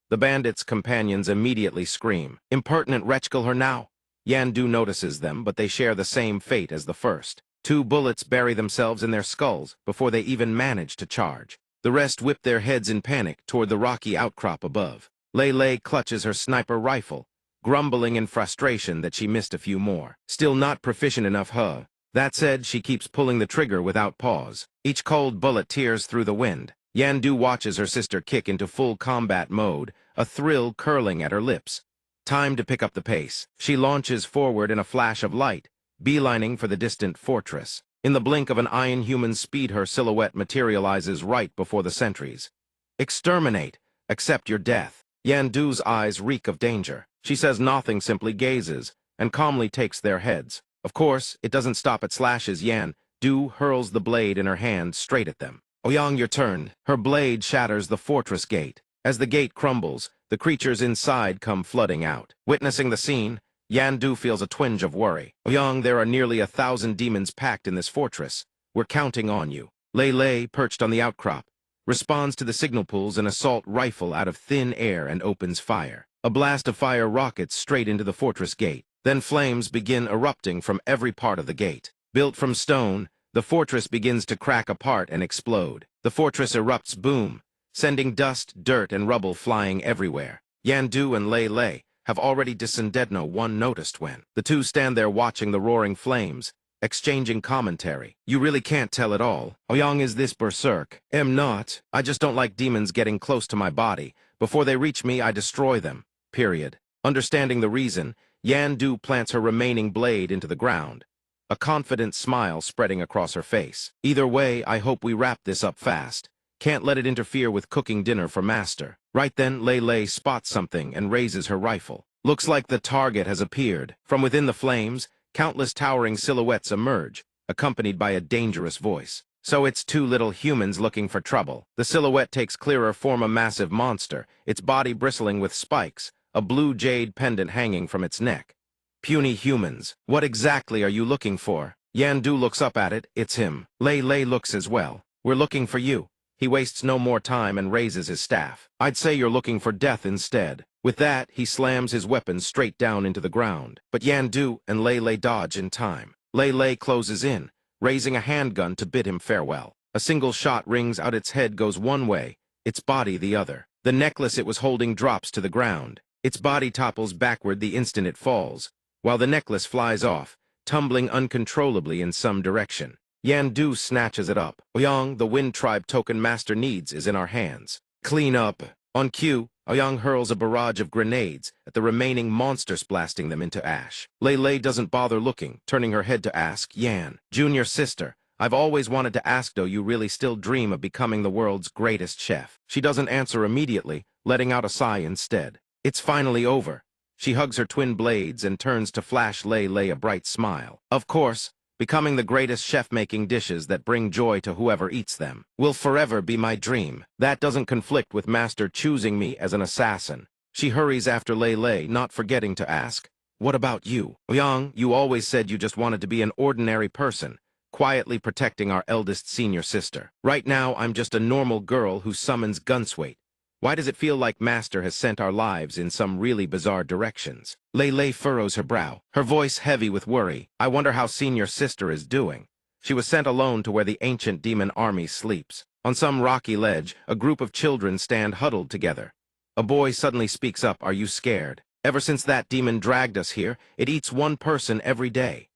The bandits' companions immediately scream, "Impertinent wretch, kill her now!" Yandu notices them, but they share the same fate as the first. 2 bullets bury themselves in their skulls before they even manage to charge. The rest whip their heads in panic toward the rocky outcrop above. Lei clutches her sniper rifle, grumbling in frustration that she missed a few more. Still not proficient enough, huh? That said, she keeps pulling the trigger without pause. Each cold bullet tears through the wind. Yandu watches her sister kick into full combat mode, a thrill curling at her lips. Time to pick up the pace. She launches forward in a flash of light, beelining for the distant fortress. In the blink of an iron human's speed, her silhouette materializes right before the sentries. "Exterminate! Accept your death." Yandu's eyes reek of danger. She says nothing, simply gazes, and calmly takes their heads. Of course, it doesn't stop at slashes. Yandu hurls the blade in her hand straight at them. "Ouyang, your turn." Her blade shatters the fortress gate. As the gate crumbles, the creatures inside come flooding out. Witnessing the scene, Yandu feels a twinge of worry. "Ouyang, there are nearly 1,000 demons packed in this fortress. We're counting on you." Lei, perched on the outcrop, responds to the signal pulls an assault rifle out of thin air and opens fire. A blast of fire rockets straight into the fortress gate. Then flames begin erupting from every part of the gate. Built from stone, the fortress begins to crack apart and explode. The fortress erupts, boom, sending dust, dirt, and rubble flying everywhere. Yandu and Lei have already disengaged. No one noticed when. The two stand there watching the roaring flames, exchanging commentary. "You really can't tell at all. Ouyang, is this berserk?" "Am not. I just don't like demons getting close to my body. Before they reach me, I destroy them. Period." Understanding the reason, Yandu plants her remaining blade into the ground, a confident smile spreading across her face. "Either way, I hope we wrap this up fast. Can't let it interfere with cooking dinner for Master." Right then, Lei spots something and raises her rifle. Looks like the target has appeared. From within the flames, countless towering silhouettes emerge, accompanied by a dangerous voice. "So it's 2 little humans looking for trouble." The silhouette takes clearer form, a massive monster, its body bristling with spikes, a blue jade pendant hanging from its neck. "Puny humans, what exactly are you looking for?" Yandu looks up at it. It's him. Lei looks as well. "We're looking for you." He wastes no more time and raises his staff. "I'd say you're looking for death instead." With that, he slams his weapon straight down into the ground. But Yandu and Lei dodge in time. Lei closes in, raising a handgun to bid him farewell. A single shot rings out. Its head goes one way, its body the other. The necklace it was holding drops to the ground. Its body topples backward the instant it falls, while the necklace flies off, tumbling uncontrollably in some direction. Yandu snatches it up. "Ouyang, the Wind Tribe token Master needs is in our hands. Clean up." On cue, Ouyang hurls a barrage of grenades at the remaining monsters, blasting them into ash. Lei doesn't bother looking, turning her head to ask, "Yan, junior sister, I've always wanted to ask, do you really still dream of becoming the world's greatest chef?" She doesn't answer immediately, letting out a sigh instead. It's finally over. She hugs her twin blades and turns to flash Lei a bright smile. "Of course, becoming the greatest chef, making dishes that bring joy to whoever eats them, will forever be my dream. That doesn't conflict with Master choosing me as an assassin." She hurries after Lei, not forgetting to ask, "What about you? Ouyang, you always said you just wanted to be an ordinary person, quietly protecting our eldest senior sister. Right now, I'm just a normal girl who summons Gunsweight. Why does it feel like Master has sent our lives in some really bizarre directions?" Lei furrows her brow, her voice heavy with worry. "I wonder how senior sister is doing. She was sent alone to where the ancient demon army sleeps." On some rocky ledge, a group of children stand huddled together. A boy suddenly speaks up, "Are you scared? Ever since that demon dragged us here, it eats one person every day."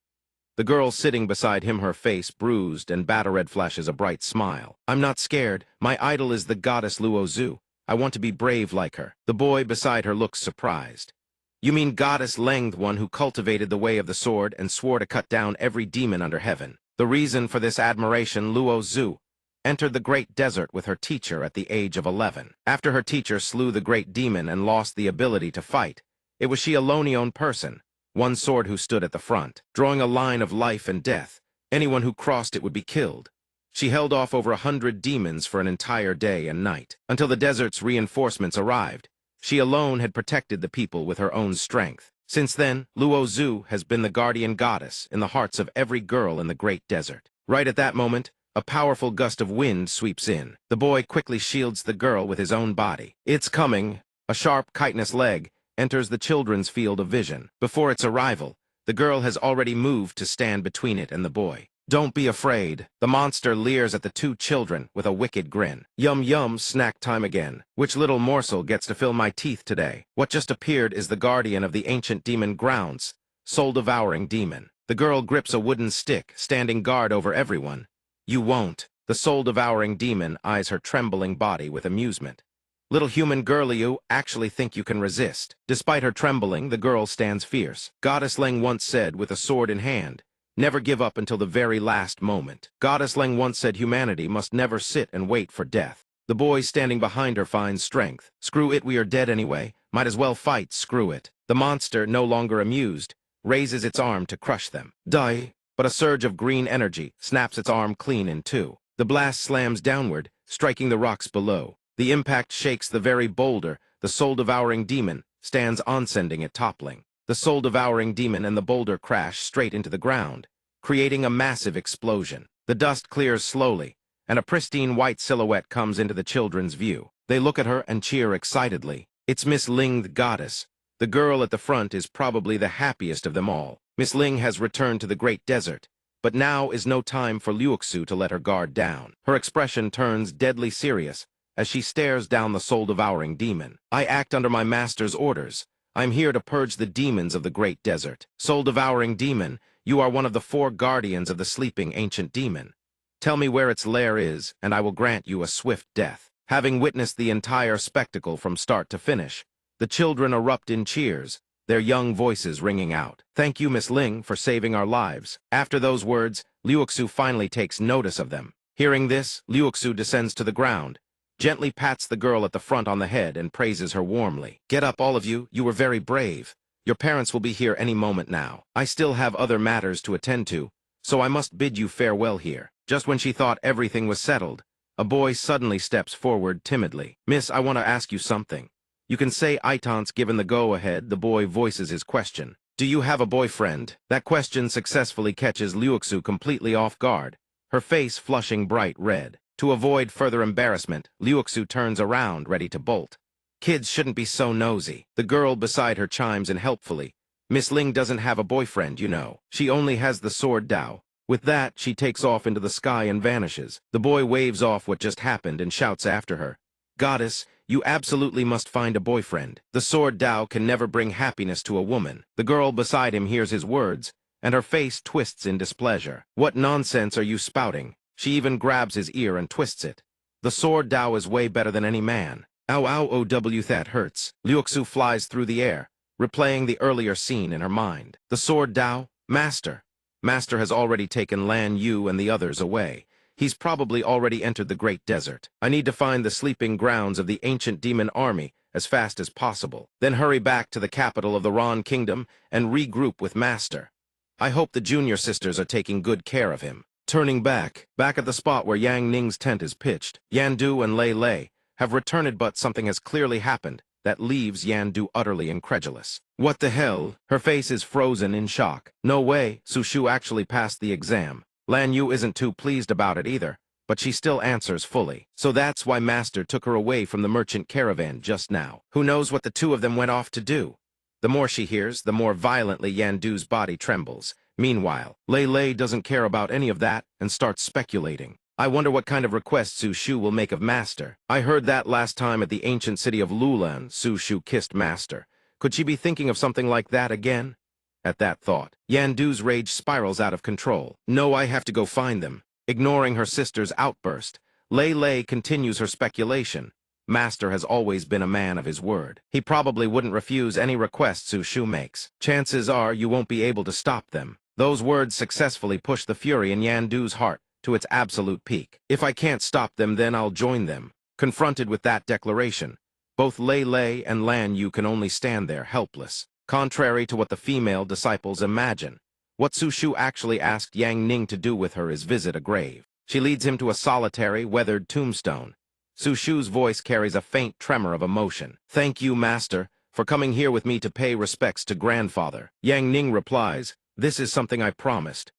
The girl sitting beside him, her face bruised and battered, flashes a bright smile. "I'm not scared. My idol is the goddess Luozu. I want to be brave like her." The boy beside her looks surprised. "You mean Goddess Leng, the one who cultivated the way of the sword and swore to cut down every demon under heaven?" The reason for this admiration, Luozu entered the great desert with her teacher at the age of 11. After her teacher slew the great demon and lost the ability to fight, it was she alone, own person, one sword, who stood at the front, drawing a line of life and death. Anyone who crossed it would be killed. She held off over 100 demons for an entire day and night, until the desert's reinforcements arrived. She alone had protected the people with her own strength. Since then, Luo Zhu has been the guardian goddess in the hearts of every girl in the Great Desert. Right at that moment, a powerful gust of wind sweeps in. The boy quickly shields the girl with his own body. It's coming. A sharp, chitinous leg enters the children's field of vision. Before its arrival, the girl has already moved to stand between it and the boy. Don't be afraid. The monster leers at the two children with a wicked grin. Yum yum, snack time again. Which little morsel gets to fill my teeth today? What just appeared is the guardian of the ancient demon grounds, soul-devouring demon. The girl grips a wooden stick, standing guard over everyone. You won't. The soul-devouring demon eyes her trembling body with amusement. Little human girlie, you actually think you can resist? Despite her trembling, the girl stands fierce. Goddess Leng once said, with a sword in hand, never give up until the very last moment. Goddess Leng once said humanity must never sit and wait for death. The boy standing behind her finds strength. Screw it, we are dead anyway. Might as well fight, screw it. The monster, no longer amused, raises its arm to crush them. Die! But a surge of green energy snaps its arm clean in two. The blast slams downward, striking the rocks below. The impact shakes the very boulder. The soul-devouring demon stands sending it toppling. The soul-devouring demon and the boulder crash straight into the ground, creating a massive explosion. The dust clears slowly, and a pristine white silhouette comes into the children's view. They look at her and cheer excitedly. It's Miss Ling, the goddess. The girl at the front is probably the happiest of them all. Miss Ling has returned to the Great Desert, but now is no time for Luoxu to let her guard down. Her expression turns deadly serious as she stares down the soul-devouring demon. I act under my master's orders. I'm here to purge the demons of the Great Desert. Soul-devouring demon, you are one of the 4 guardians of the sleeping ancient demon. Tell me where its lair is, and I will grant you a swift death. Having witnessed the entire spectacle from start to finish, the children erupt in cheers, their young voices ringing out. Thank you, Miss Ling, for saving our lives. After those words, Luoxu finally takes notice of them. Hearing this, Luoxu descends to the ground, gently pats the girl at the front on the head and praises her warmly. Get up, all of you. You were very brave. Your parents will be here any moment now. I still have other matters to attend to, so I must bid you farewell here. Just when she thought everything was settled, a boy suddenly steps forward timidly. Miss, I want to ask you something. You can say Itance given the go-ahead. The boy voices his question. Do you have a boyfriend? That question successfully catches Luoxu completely off guard, her face flushing bright red. To avoid further embarrassment, Luoxu turns around, ready to bolt. Kids shouldn't be so nosy. The girl beside her chimes in helpfully. Miss Ling doesn't have a boyfriend, you know. She only has the sword Dao. With that, she takes off into the sky and vanishes. The boy waves off what just happened and shouts after her. Goddess, you absolutely must find a boyfriend. The sword Dao can never bring happiness to a woman. The girl beside him hears his words, and her face twists in displeasure. What nonsense are you spouting? She even grabs his ear and twists it. The sword Dao is way better than any man. Ow ow ow that hurts. Luoxu flies through the air, replaying the earlier scene in her mind. The sword Dao? Master. Master has already taken Lan Yu and the others away. He's probably already entered the Great Desert. I need to find the sleeping grounds of the ancient demon army as fast as possible, then hurry back to the capital of the Ron Kingdom and regroup with Master. I hope the junior sisters are taking good care of him. Turning back at the spot where Yang Ning's tent is pitched, Yandu and Lei Lei have returned, but something has clearly happened that leaves Yandu utterly incredulous. What the hell? Her face is frozen in shock. No way, Su Shu actually passed the exam. Lan Yu isn't too pleased about it either, but she still answers fully. So that's why Master took her away from the merchant caravan just now. Who knows what the two of them went off to do? The more she hears, the more violently Yandu's body trembles. Meanwhile, Lei Lei doesn't care about any of that and starts speculating. I wonder what kind of request Su Shu will make of Master. I heard that last time at the ancient city of Lulan, Su Shu kissed Master. Could she be thinking of something like that again? At that thought, Yandu's rage spirals out of control. No, I have to go find them. Ignoring her sister's outburst, Lei Lei continues her speculation. Master has always been a man of his word. He probably wouldn't refuse any request Su Shu makes. Chances are you won't be able to stop them. Those words successfully push the fury in Yandu's heart to its absolute peak. If I can't stop them, then I'll join them. Confronted with that declaration, both Lei Lei and Lan Yu can only stand there helpless. Contrary to what the female disciples imagine, what Su Shu actually asked Yang Ning to do with her is visit a grave. She leads him to a solitary, weathered tombstone. Su Shu's voice carries a faint tremor of emotion. "Thank you, master, for coming here with me to pay respects to grandfather." Yang Ning replies, "This is something I promised.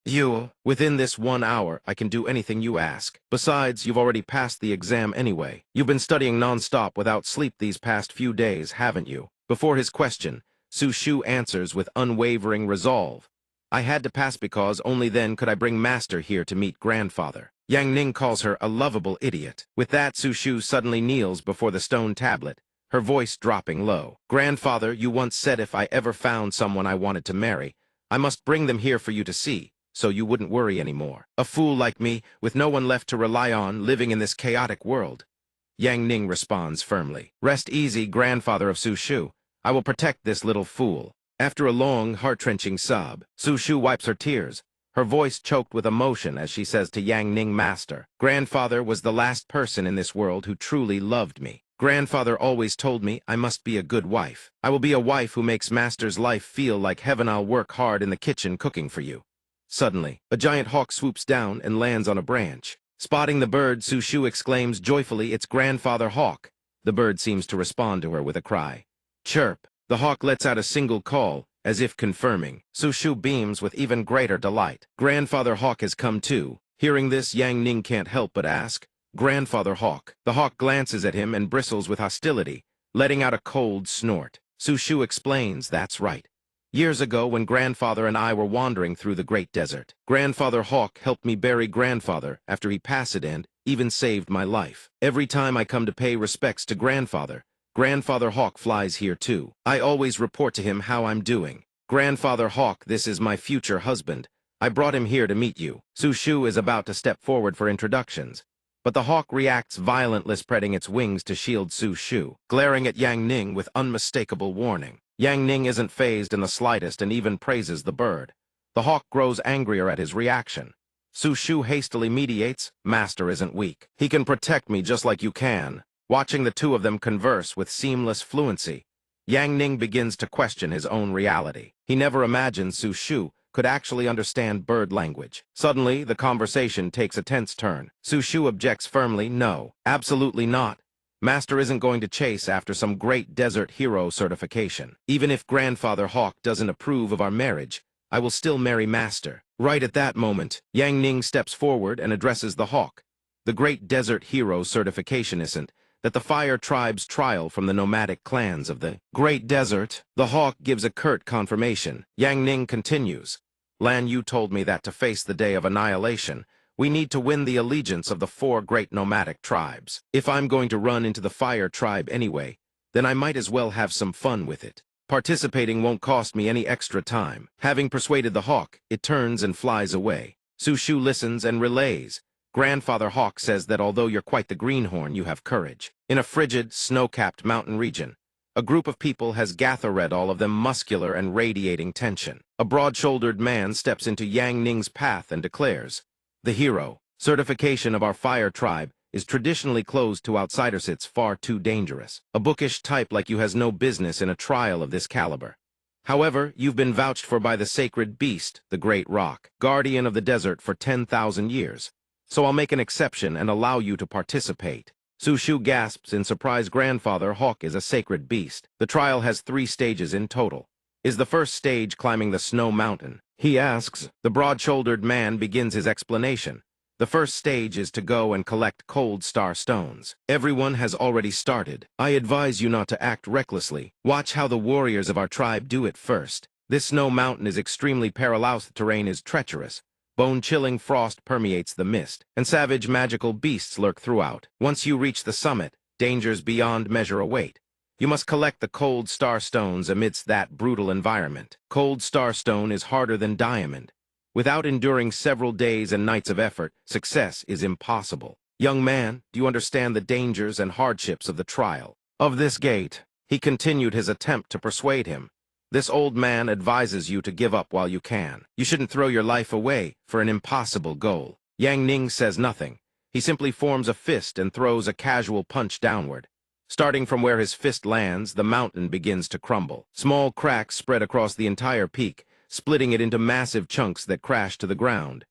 Within this 1 hour, I can do anything you ask. Besides, you've already passed the exam anyway. You've been studying non-stop without sleep these past few days, haven't you?" Before his question, Su Shu answers with unwavering resolve. "I had to pass because only then could I bring master here to meet grandfather." Yang Ning calls her a lovable idiot. With that, Su Shu suddenly kneels before the stone tablet, her voice dropping low. "Grandfather, you once said if I ever found someone I wanted to marry, I must bring them here for you to see, so you wouldn't worry anymore. A fool like me, with no one left to rely on, living in this chaotic world." Yang Ning responds firmly. "Rest easy, grandfather of Su Shu. I will protect this little fool." After a long, heart-wrenching sob, Su Shu wipes her tears, her voice choked with emotion as she says to Yang Ning, "Master, grandfather was the last person in this world who truly loved me. Grandfather always told me I must be a good wife. I will be a wife who makes master's life feel like heaven. I'll work hard in the kitchen cooking for you." Suddenly, a giant hawk swoops down and lands on a branch. Spotting the bird, Su Shu exclaims joyfully, "It's Grandfather Hawk." The bird seems to respond to her with a cry. Chirp. The hawk lets out a single call, as if confirming. Su Shu beams with even greater delight. Grandfather Hawk has come too. Hearing this, Yang Ning can't help but ask, "Grandfather Hawk." The hawk glances at him and bristles with hostility, letting out a cold snort. Su Shu explains, "That's right. Years ago, when grandfather and I were wandering through the great desert, Grandfather Hawk helped me bury grandfather after he passed and even saved my life. Every time I come to pay respects to grandfather, Grandfather Hawk flies here too. I always report to him how I'm doing. Grandfather Hawk, this is my future husband. I brought him here to meet you." Su Shu is about to step forward for introductions, but the hawk reacts violently, spreading its wings to shield Su Shu, glaring at Yang Ning with unmistakable warning. Yang Ning isn't fazed in the slightest and even praises the bird. The hawk grows angrier at his reaction. Su Shu hastily mediates, "Master isn't weak. He can protect me just like you can." Watching the two of them converse with seamless fluency, Yang Ning begins to question his own reality. He never imagined Su Shu could actually understand bird language. Suddenly, the conversation takes a tense turn. Su Shu objects firmly, "No, absolutely not. Master isn't going to chase after some great desert hero certification. Even if Grandfather Hawk doesn't approve of our marriage, I will still marry Master." Right at that moment, Yang Ning steps forward and addresses the hawk. The great desert hero certification isn't that the fire tribe's trial from the nomadic clans of the Great Desert. The hawk gives a curt confirmation. Yang Ning continues, "Lan Yu told me that to face the day of annihilation, we need to win the allegiance of the 4 great nomadic tribes. If I'm going to run into the fire tribe anyway, then I might as well have some fun with it. Participating won't cost me any extra time." Having persuaded the hawk, it turns and flies away. Su Shu listens and relays. Grandfather Hawk says that although you're quite the greenhorn, you have courage. In a frigid, snow-capped mountain region, a group of people has gathered, all of them muscular and radiating tension. A broad-shouldered man steps into Yang Ning's path and declares, "The hero certification of our fire tribe is traditionally closed to outsiders. It's far too dangerous. A bookish type like you has no business in a trial of this caliber. However, you've been vouched for by the sacred beast, the Great Rock, guardian of the desert for 10,000 years. So I'll make an exception and allow you to participate." Su Shu gasps in surprise. Grandfather Hawk is a sacred beast. The trial has 3 stages in total. Is the first stage climbing the snow mountain? He asks. The broad-shouldered man begins his explanation. The first stage is to go and collect cold star stones. Everyone has already started. I advise you not to act recklessly. Watch how the warriors of our tribe do it first. This snow mountain is extremely perilous. The terrain is treacherous. Bone-chilling frost permeates the mist, and savage magical beasts lurk throughout. Once you reach the summit, dangers beyond measure await. You must collect the cold star stones amidst that brutal environment. Cold star stone is harder than diamond. Without enduring several days and nights of effort, success is impossible. Young man, do you understand the dangers and hardships of the trial of this gate? He continued his attempt to persuade him. This old man advises you to give up while you can. You shouldn't throw your life away for an impossible goal. Yang Ning says nothing. He simply forms a fist and throws a casual punch downward. Starting from where his fist lands, the mountain begins to crumble. Small cracks spread across the entire peak, splitting it into massive chunks that crash to the ground.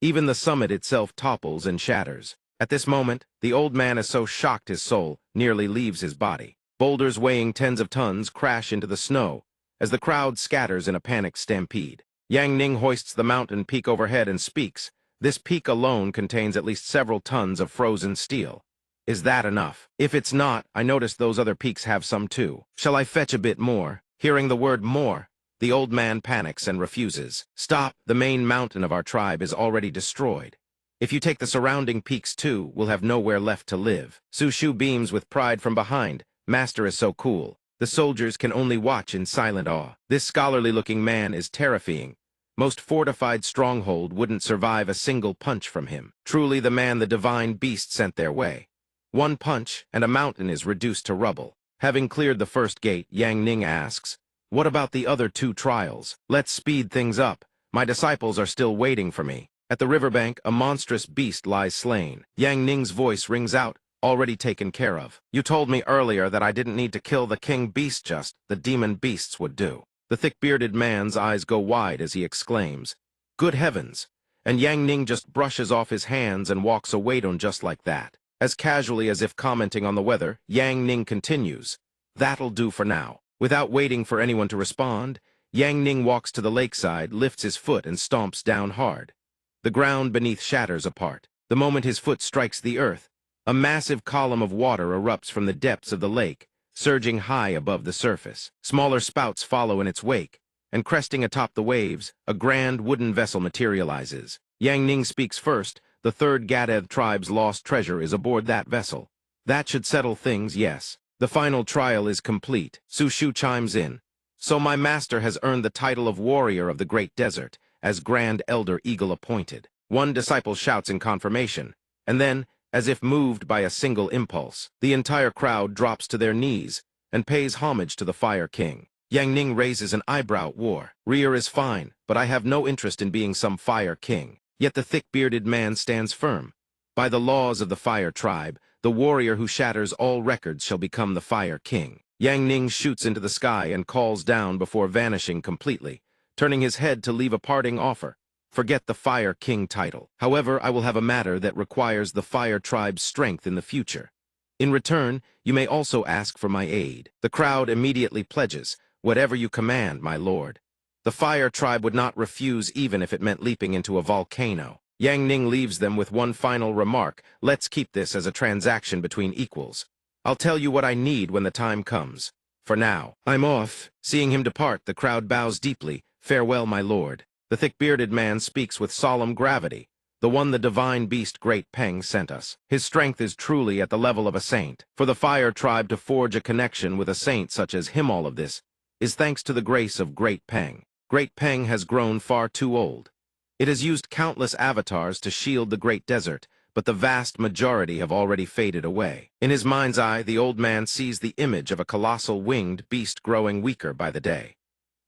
Even the summit itself topples and shatters. At this moment, the old man is so shocked his soul nearly leaves his body. Boulders weighing tens of tons crash into the snow as the crowd scatters in a panicked stampede. Yang Ning hoists the mountain peak overhead and speaks. This peak alone contains at least several tons of frozen steel. Is that enough? If it's not, I notice those other peaks have some too. Shall I fetch a bit more? Hearing the word more, the old man panics and refuses. Stop, the main mountain of our tribe is already destroyed. If you take the surrounding peaks too, we'll have nowhere left to live. Su Shu beams with pride from behind. Master is so cool. The soldiers can only watch in silent awe. This scholarly-looking man is terrifying. Most fortified stronghold wouldn't survive a single punch from him. Truly the man the divine beast sent their way. One punch, and a mountain is reduced to rubble. Having cleared the first gate, Yang Ning asks, "What about the other two trials? Let's speed things up. My disciples are still waiting for me." At the riverbank, a monstrous beast lies slain. Yang Ning's voice rings out, "Already taken care of. You told me earlier that I didn't need to kill the king beast just, the demon beasts would do." The thick-bearded man's eyes go wide as he exclaims, "Good heavens!" And Yang Ning just brushes off his hands and walks away just like that. As casually as if commenting on the weather, Yang Ning continues, "That'll do for now." Without waiting for anyone to respond, Yang Ning walks to the lakeside, lifts his foot and stomps down hard. The ground beneath shatters apart. The moment his foot strikes the earth, a massive column of water erupts from the depths of the lake, surging high above the surface. Smaller spouts follow in its wake, and cresting atop the waves, a grand wooden vessel materializes. Yang Ning speaks first. The third Gadeth tribe's lost treasure is aboard that vessel. That should settle things, yes. The final trial is complete. Su Shu chimes in. So my master has earned the title of warrior of the great desert, as Grand Elder Eagle appointed. One disciple shouts in confirmation, and then, as if moved by a single impulse, the entire crowd drops to their knees and pays homage to the Fire King. Yang Ning raises an eyebrow. War. Rear is fine, but I have no interest in being some Fire King. Yet the thick-bearded man stands firm. By the laws of the Fire Tribe, the warrior who shatters all records shall become the Fire King. Yang Ning shoots into the sky and calls down before vanishing completely, turning his head to leave a parting offer. Forget the Fire King title. However, I will have a matter that requires the Fire Tribe's strength in the future. In return, you may also ask for my aid. The crowd immediately pledges, "Whatever you command, my lord." The Fire Tribe would not refuse even if it meant leaping into a volcano. Yang Ning leaves them with one final remark. "Let's keep this as a transaction between equals. I'll tell you what I need when the time comes. For now, I'm off." Seeing him depart, the crowd bows deeply. "Farewell, my lord." The thick-bearded man speaks with solemn gravity, "The one the divine beast Great Peng sent us. His strength is truly at the level of a saint. For the Fire Tribe to forge a connection with a saint such as him, all of this is thanks to the grace of Great Peng. Great Peng has grown far too old. It has used countless avatars to shield the great desert, but the vast majority have already faded away." In his mind's eye, the old man sees the image of a colossal winged beast growing weaker by the day.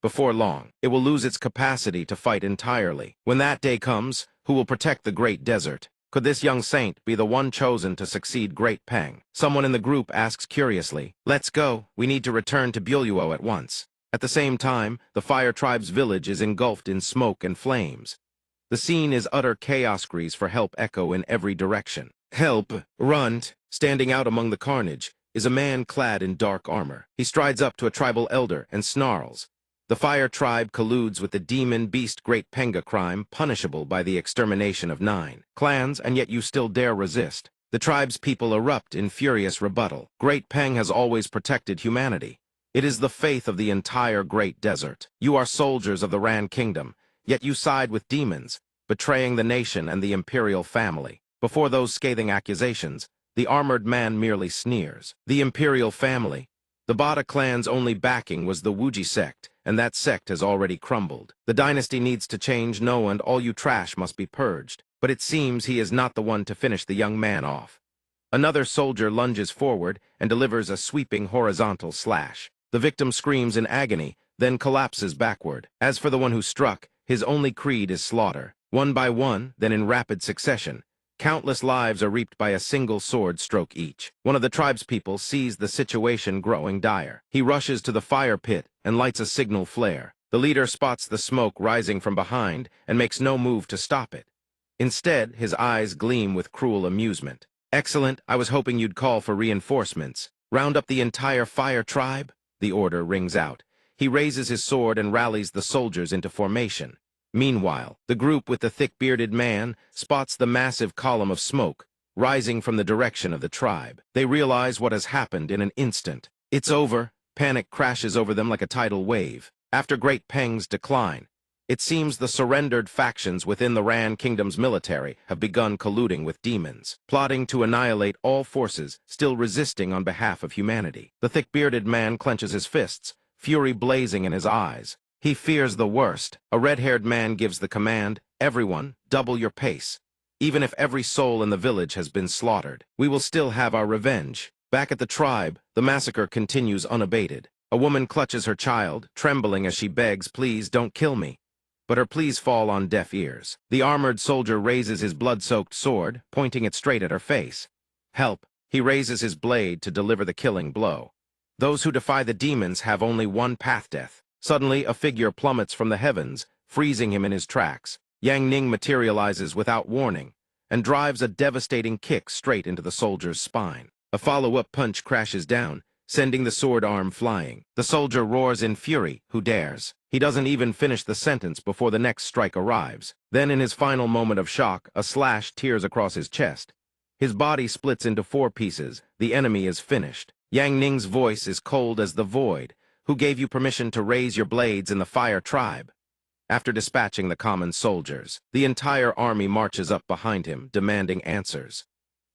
Before long, it will lose its capacity to fight entirely. When that day comes, who will protect the great desert? Could this young saint be the one chosen to succeed Great Peng? Someone in the group asks curiously, "Let's go. We need to return to Buluo at once." At the same time, the Fire Tribe's village is engulfed in smoke and flames. The scene is utter chaos. Cries for help echo in every direction. "Help! Run!" Standing out among the carnage is a man clad in dark armor. He strides up to a tribal elder and snarls. The Fire Tribe colludes with the demon beast Great Penga, crime punishable by the extermination of 9 clans, and yet you still dare resist. The tribe's people erupt in furious rebuttal. Great Peng has always protected humanity. It is the faith of the entire great desert. You are soldiers of the Ran Kingdom, yet you side with demons, betraying the nation and the imperial family. Before those scathing accusations, the armored man merely sneers. The imperial family. The Bada clan's only backing was the Wuji sect, and that sect has already crumbled. The dynasty needs to change, no, and all you trash must be purged. But it seems he is not the one to finish the young man off. Another soldier lunges forward and delivers a sweeping horizontal slash. The victim screams in agony, then collapses backward. As for the one who struck, his only creed is slaughter. One by one, then in rapid succession, countless lives are reaped by a single sword stroke each. One of the tribe's people sees the situation growing dire. He rushes to the fire pit and lights a signal flare. The leader spots the smoke rising from behind and makes no move to stop it. Instead, his eyes gleam with cruel amusement. "Excellent, I was hoping you'd call for reinforcements. Round up the entire fire tribe?" The order rings out. He raises his sword and rallies the soldiers into formation. Meanwhile, the group with the thick-bearded man spots the massive column of smoke rising from the direction of the tribe. They realize what has happened in an instant. It's over. Panic crashes over them like a tidal wave. After great pangs decline, it seems the surrendered factions within the Ran Kingdom's military have begun colluding with demons, plotting to annihilate all forces still resisting on behalf of humanity. The thick-bearded man clenches his fists, fury blazing in his eyes. He fears the worst. A red-haired man gives the command, "Everyone, double your pace. Even if every soul in the village has been slaughtered, we will still have our revenge." Back at the tribe, the massacre continues unabated. A woman clutches her child, trembling as she begs, "Please don't kill me." But her pleas fall on deaf ears. The armored soldier raises his blood-soaked sword, pointing it straight at her face. "Help!" He raises his blade to deliver the killing blow. Those who defy the demons have only one path: death. Suddenly, a figure plummets from the heavens, freezing him in his tracks. Yang Ning materializes without warning and drives a devastating kick straight into the soldier's spine. A follow-up punch crashes down, sending the sword arm flying. The soldier roars in fury, "Who dares?" He doesn't even finish the sentence before the next strike arrives. Then, in his final moment of shock, a slash tears across his chest. His body splits into 4 pieces. The enemy is finished. Yang Ning's voice is cold as the void. "Who gave you permission to raise your blades in the fire tribe?" After dispatching the common soldiers, the entire army marches up behind him, demanding answers.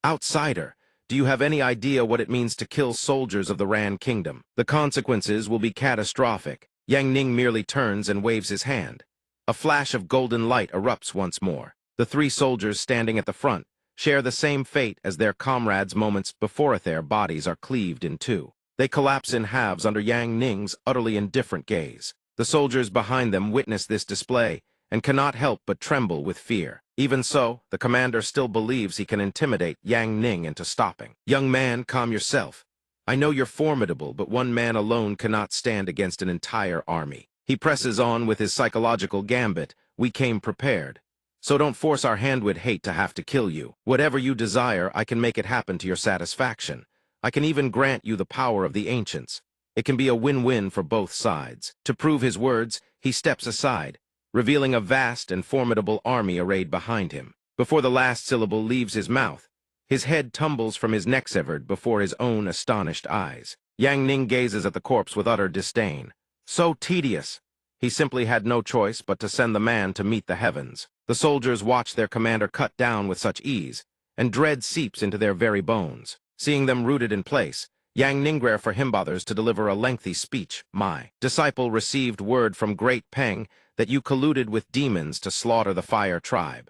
"Outsider, do you have any idea what it means to kill soldiers of the Ran Kingdom? The consequences will be catastrophic." Yang Ning merely turns and waves his hand. A flash of golden light erupts once more. The 3 soldiers standing at the front share the same fate as their comrades moments before their bodies are cleaved in 2. They collapse in halves under Yang Ning's utterly indifferent gaze. The soldiers behind them witness this display and cannot help but tremble with fear. Even so, the commander still believes he can intimidate Yang Ning into stopping. "Young man, calm yourself. I know you're formidable, but one man alone cannot stand against an entire army." He presses on with his psychological gambit, "We came prepared. So don't force our hand with hate to have to kill you. Whatever you desire, I can make it happen to your satisfaction. I can even grant you the power of the ancients. It can be a win-win for both sides." To prove his words, he steps aside, revealing a vast and formidable army arrayed behind him. Before the last syllable leaves his mouth, his head tumbles from his neck severed before his own astonished eyes. Yang Ning gazes at the corpse with utter disdain. So tedious. He simply had no choice but to send the man to meet the heavens. The soldiers watch their commander cut down with such ease, and dread seeps into their very bones. Seeing them rooted in place, Yang Ningrer for him bothers to deliver a lengthy speech. "My disciple received word from Great Peng that you colluded with demons to slaughter the Fire Tribe.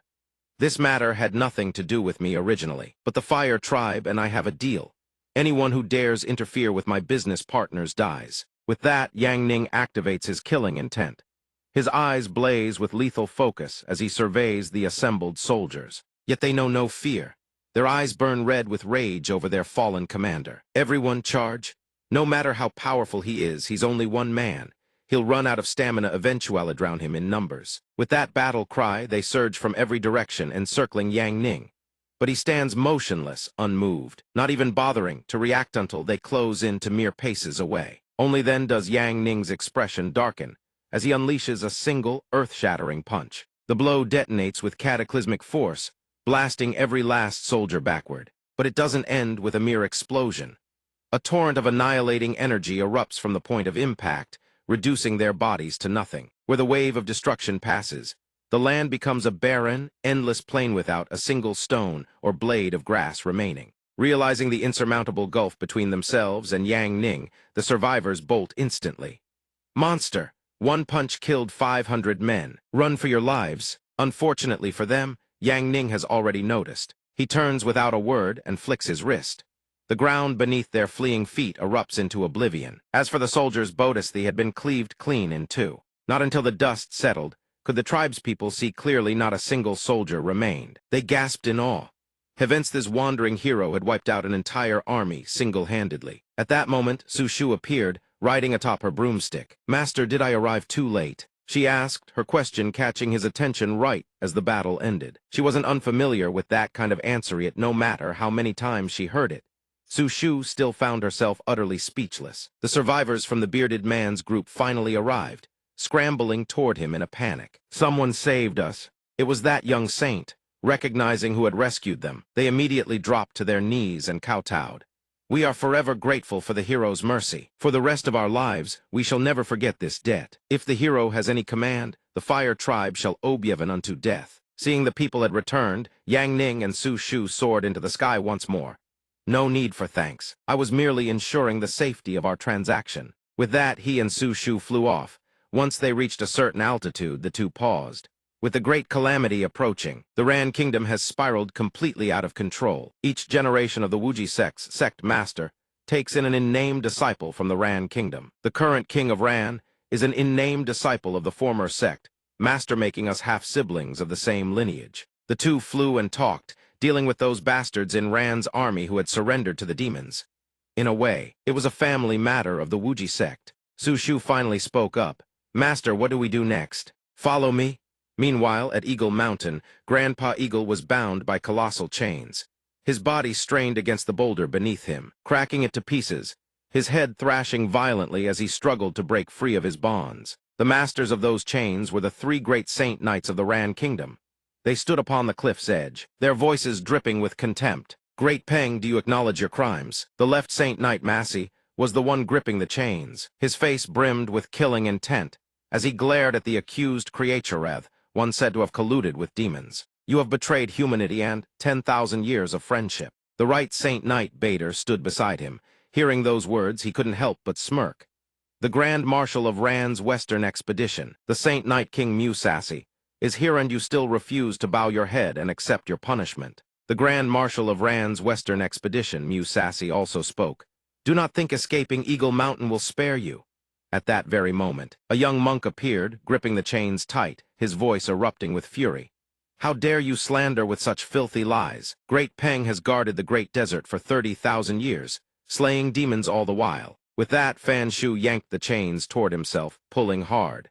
This matter had nothing to do with me originally, but the Fire Tribe and I have a deal. Anyone who dares interfere with my business partners dies." With that, Yang Ning activates his killing intent. His eyes blaze with lethal focus as he surveys the assembled soldiers. Yet they know no fear. Their eyes burn red with rage over their fallen commander. "Everyone charge. No matter how powerful he is, he's only one man. He'll run out of stamina eventually drown him in numbers." With that battle cry, they surge from every direction, encircling Yang Ning. But he stands motionless, unmoved, not even bothering to react until they close in to mere paces away. Only then does Yang Ning's expression darken, as he unleashes a single, earth-shattering punch. The blow detonates with cataclysmic force, blasting every last soldier backward. But it doesn't end with a mere explosion. A torrent of annihilating energy erupts from the point of impact, reducing their bodies to nothing. Where the wave of destruction passes, the land becomes a barren, endless plain without a single stone or blade of grass remaining. Realizing the insurmountable gulf between themselves and Yang Ning, the survivors bolt instantly. "Monster! One punch killed 500 men. Run for your lives." Unfortunately for them, Yang Ning has already noticed. He turns without a word and flicks his wrist. The ground beneath their fleeing feet erupts into oblivion. As for the soldiers, Bodhisthi had been cleaved clean in 2. Not until the dust settled could the tribespeople see clearly not a single soldier remained. They gasped in awe. Hevensth's wandering hero had wiped out an entire army single-handedly. At that moment, Su Shu appeared, riding atop her broomstick. "Master, did I arrive too late?" she asked, her question catching his attention right as the battle ended. She wasn't unfamiliar with that kind of answer yet, no matter how many times she heard it. Su Shu still found herself utterly speechless. The survivors from the bearded man's group finally arrived, scrambling toward him in a panic. Someone saved us. It was that young saint. Recognizing who had rescued them, they immediately dropped to their knees and kowtowed. We are forever grateful for the hero's mercy. For the rest of our lives, we shall never forget this debt. If the hero has any command, the fire tribe shall obey unto death. Seeing the people had returned, Yang Ning and Su Shu soared into the sky once more. No need for thanks. I was merely ensuring the safety of our transaction. With that, he and Su Shu flew off. Once they reached a certain altitude, the two paused. With the great calamity approaching, the Ran kingdom has spiraled completely out of control. Each generation of the Wuji Sect's sect master takes in an unnamed disciple from the Ran kingdom. The current king of Ran is an unnamed disciple of the former sect, master, making us half-siblings of the same lineage. The two flew and talked, dealing with those bastards in Ran's army who had surrendered to the demons. In a way, it was a family matter of the Wuji sect. Su Shu finally spoke up. Master, what do we do next? Follow me? Meanwhile, at Eagle Mountain, Grandpa Eagle was bound by colossal chains. His body strained against the boulder beneath him, cracking it to pieces, his head thrashing violently as he struggled to break free of his bonds. The masters of those chains were the three great saint knights of the Ran kingdom. They stood upon the cliff's edge, their voices dripping with contempt. Great Peng, do you acknowledge your crimes? The left saint knight, Massey, was the one gripping the chains. His face brimmed with killing intent as he glared at the accused creatureth, one said to have colluded with demons. You have betrayed humanity and 10,000 years of friendship. The right Saint Knight Bader stood beside him. Hearing those words, he couldn't help but smirk. The Grand Marshal of Ran's Western Expedition, the Saint Knight King Musashi, is here, and you still refuse to bow your head and accept your punishment. The Grand Marshal of Ran's Western Expedition, Musashi, also spoke. Do not think escaping Eagle Mountain will spare you. At that very moment, a young monk appeared, gripping the chains tight, his voice erupting with fury. How dare you slander with such filthy lies? Great Peng has guarded the great desert for 30,000 years, slaying demons all the while. With that, Fan Shu yanked the chains toward himself, pulling hard.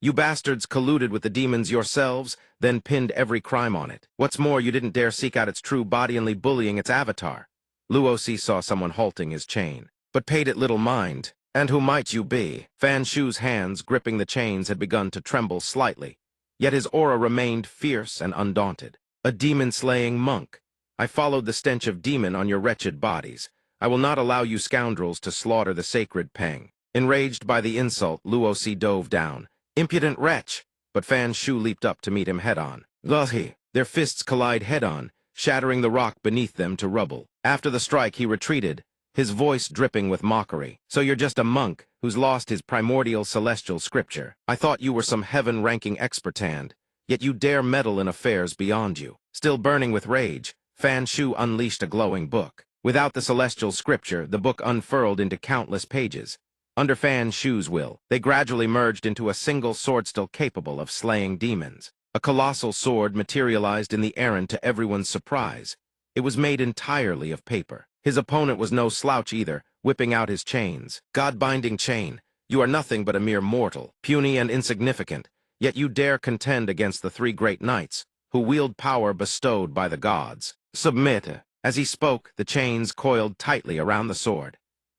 You bastards colluded with the demons yourselves, then pinned every crime on it. What's more, you didn't dare seek out its true body, only bullying its avatar. Luosi saw someone halting his chain, but paid it little mind. And who might you be? Fan Shu's hands gripping the chains had begun to tremble slightly, yet his aura remained fierce and undaunted. A demon-slaying monk. I followed the stench of demon on your wretched bodies. I will not allow you scoundrels to slaughter the sacred Peng. Enraged by the insult, Luosi dove down. Impudent wretch! But Fan Shu leaped up to meet him head-on. Glahi! Their fists collide head-on, shattering the rock beneath them to rubble. After the strike, he retreated, his voice dripping with mockery. So you're just a monk who's lost his primordial celestial scripture. I thought you were some heaven-ranking expertand, yet you dare meddle in affairs beyond you. Still burning with rage, Fan Shu unleashed a glowing book. Without the celestial scripture, the book unfurled into countless pages. Under Fan Shu's will, they gradually merged into a single sword still capable of slaying demons. A colossal sword materialized in the errand to everyone's surprise. It was made entirely of paper. His opponent was no slouch either, whipping out his chains. God-binding chain, you are nothing but a mere mortal, puny and insignificant, yet you dare contend against the three great knights, who wield power bestowed by the gods. Submit. As he spoke, the chains coiled tightly around the sword.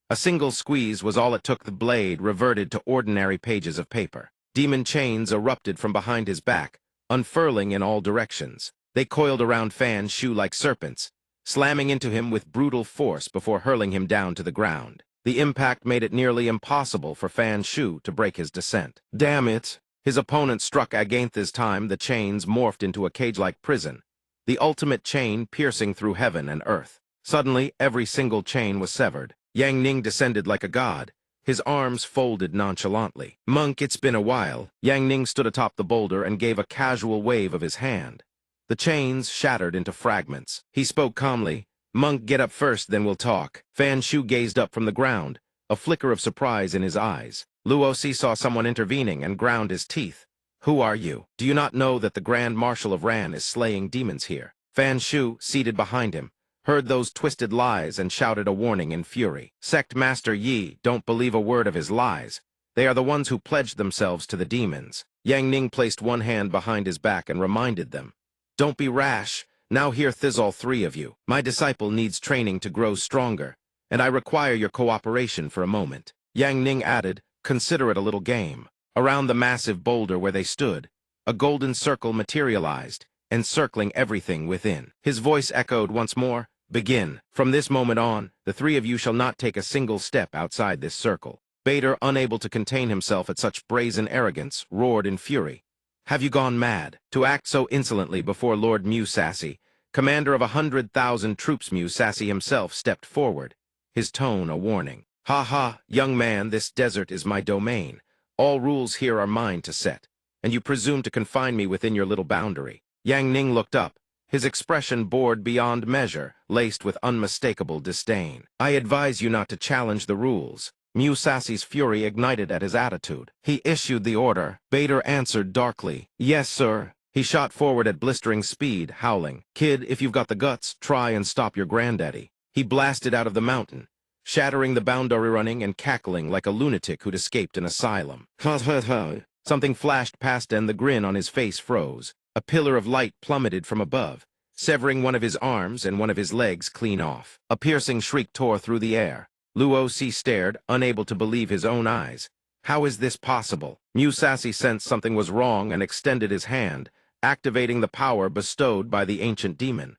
A single squeeze was all it took. The blade reverted to ordinary pages of paper. Demon chains erupted from behind his back, unfurling in all directions. They coiled around Fan Shu like serpents, slamming into him with brutal force before hurling him down to the ground. The impact made it nearly impossible for Fan Shu to break his descent. Damn it! His opponent struck again. This time, the chains morphed into a cage-like prison, the ultimate chain piercing through heaven and earth. Suddenly, every single chain was severed. Yang Ning descended like a god, his arms folded nonchalantly. Monk, it's been a while. Yang Ning stood atop the boulder and gave a casual wave of his hand. The chains shattered into fragments. He spoke calmly. Monk, get up first, then we'll talk. Fan Shu gazed up from the ground, a flicker of surprise in his eyes. Luosi saw someone intervening and ground his teeth. Who are you? Do you not know that the Grand Marshal of Ran is slaying demons here? Fan Shu, seated behind him, heard those twisted lies and shouted a warning in fury. Sect Master Yi, don't believe a word of his lies. They are the ones who pledged themselves to the demons. Yang Ning placed one hand behind his back and reminded them, "Don't be rash. Now here thiz all three of you. My disciple needs training to grow stronger, and I require your cooperation for a moment." Yang Ning added, "Consider it a little game." Around the massive boulder where they stood, a golden circle materialized, encircling everything within. His voice echoed once more, "Begin. From this moment on, the three of you shall not take a single step outside this circle." Bader, unable to contain himself at such brazen arrogance, roared in fury. "Have you gone mad? To act so insolently before Lord Musashi, commander of 100,000 troops?" Musashi himself stepped forward, his tone a warning. "Ha ha, young man, this desert is my domain. All rules here are mine to set, and you presume to confine me within your little boundary." Yang Ning looked up, his expression bored beyond measure, laced with unmistakable disdain. "I advise you not to challenge the rules." Musashi's fury ignited at his attitude. "He issued the order." Bader answered darkly, "Yes, sir." He shot forward at blistering speed, howling, "Kid, if you've got the guts, try and stop your granddaddy." He blasted out of the mountain, shattering the boundary, running and cackling like a lunatic who'd escaped an asylum. Something flashed past and the grin on his face froze. A pillar of light plummeted from above, severing one of his arms and one of his legs clean off. A piercing shriek tore through the air. Luo-si stared, unable to believe his own eyes. How is this possible? Musashi sensed something was wrong and extended his hand, activating the power bestowed by the ancient demon.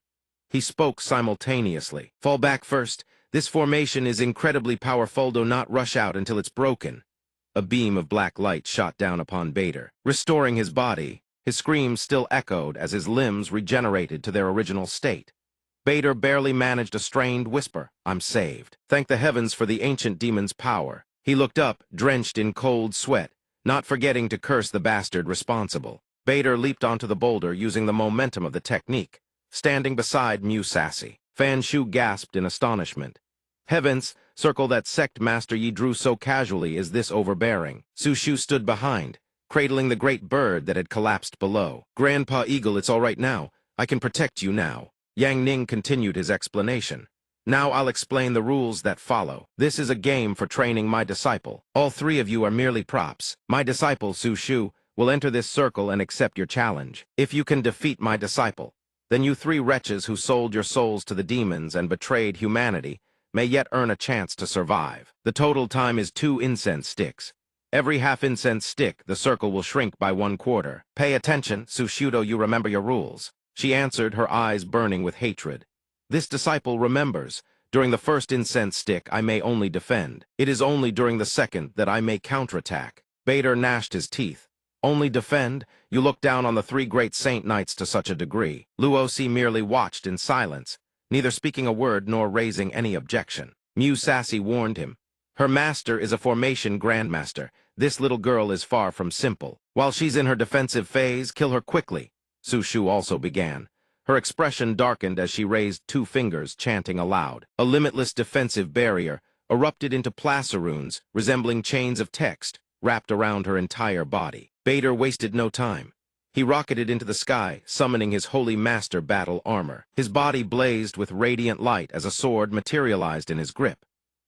He spoke simultaneously. "Fall back first. This formation is incredibly powerful. Do not rush out until it's broken." A beam of black light shot down upon Bader, restoring his body. His screams still echoed as his limbs regenerated to their original state. Bader barely managed a strained whisper, "I'm saved. Thank the heavens for the ancient demon's power." He looked up, drenched in cold sweat, not forgetting to curse the bastard responsible. Bader leaped onto the boulder using the momentum of the technique, standing beside Musashi. Fan Shu gasped in astonishment. "Heavens, circle that sect master ye drew so casually is this overbearing." Su Shu stood behind, cradling the great bird that had collapsed below. "Grandpa Eagle, it's all right now. I can protect you now." Yang Ning continued his explanation. "Now I'll explain the rules that follow. This is a game for training my disciple. All three of you are merely props. My disciple, Su Shu, will enter this circle and accept your challenge. If you can defeat my disciple, then you three wretches who sold your souls to the demons and betrayed humanity may yet earn a chance to survive. The total time is 2 incense sticks. Every half incense stick, the circle will shrink by 1/4. Pay attention, Sushudo, you remember your rules." She answered, her eyes burning with hatred. "This disciple remembers. During the first incense stick, I may only defend. It is only during the second that I may counterattack." Bader gnashed his teeth. "Only defend? You look down on the 3 great saint knights to such a degree." Luo-si merely watched in silence, neither speaking a word nor raising any objection. Musashi warned him. "Her master is a formation grandmaster. This little girl is far from simple. While she's in her defensive phase, kill her quickly." Su Shu also began. Her expression darkened as she raised 2 fingers, chanting aloud. A limitless defensive barrier erupted into placerunes, resembling chains of text, wrapped around her entire body. Bader wasted no time. He rocketed into the sky, summoning his holy master battle armor. His body blazed with radiant light as a sword materialized in his grip.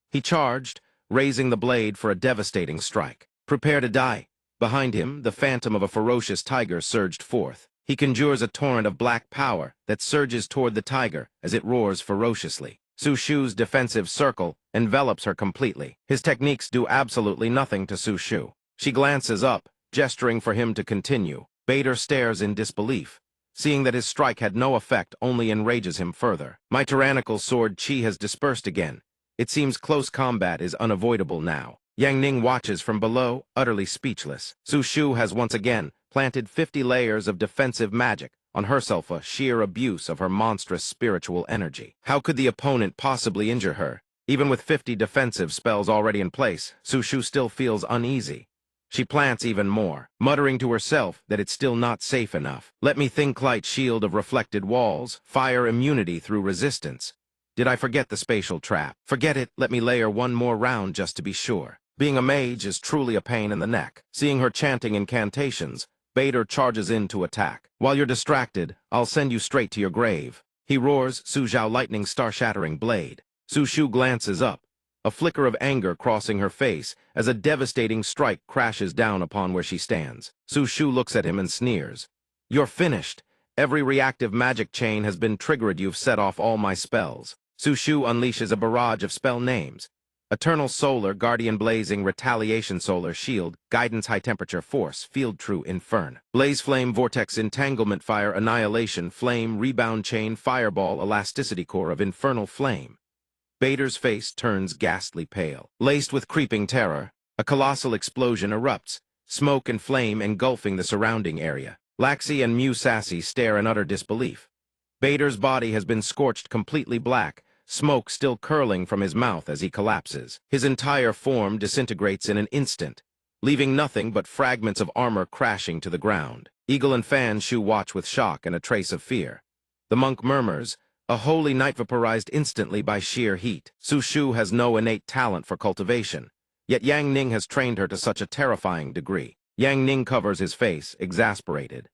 He charged, raising the blade for a devastating strike. "Prepare to die." Behind him, the phantom of a ferocious tiger surged forth. He conjures a torrent of black power that surges toward the tiger as it roars ferociously. Su Shu's defensive circle envelops her completely. His techniques do absolutely nothing to Su Shu. She glances up, gesturing for him to continue. Bader stares in disbelief. Seeing that his strike had no effect only enrages him further. "My tyrannical sword chi has dispersed again. It seems close combat is unavoidable now." Yang Ning watches from below, utterly speechless. Su Shu has once again planted 50 layers of defensive magic on herself, a sheer abuse of her monstrous spiritual energy. How could the opponent possibly injure her? Even with 50 defensive spells already in place, Su Shu still feels uneasy. She plants even more, muttering to herself that it's still not safe enough. "Let me think light shield of reflected walls, fire immunity through resistance. Did I forget the spatial trap? Forget it, let me layer one more round just to be sure." Being a mage is truly a pain in the neck. Seeing her chanting incantations, Bader charges in to attack. "While you're distracted, I'll send you straight to your grave." He roars, Su Zhao lightning star-shattering blade. Su Shu glances up, a flicker of anger crossing her face as a devastating strike crashes down upon where she stands. Su Shu looks at him and sneers. "You're finished. Every reactive magic chain has been triggered. You've set off all my spells." Su Shu unleashes a barrage of spell names. Eternal Solar, Guardian Blazing, Retaliation Solar, Shield, Guidance High Temperature, Force, Field True, Infern, Blaze Flame, Vortex, Entanglement, Fire, Annihilation, Flame, Rebound Chain, Fireball, Elasticity Core of Infernal Flame. Bader's face turns ghastly pale. Laced with creeping terror, a colossal explosion erupts, smoke and flame engulfing the surrounding area. Laxi and Mew Sassy stare in utter disbelief. Bader's body has been scorched completely black, smoke still curling from his mouth as he collapses. His entire form disintegrates in an instant, leaving nothing but fragments of armor crashing to the ground. Eagle and Fan Shu watch with shock and a trace of fear. The monk murmurs, "A holy night vaporized instantly by sheer heat." Su Shu has no innate talent for cultivation, yet Yang Ning has trained her to such a terrifying degree. Yang Ning covers his face, exasperated.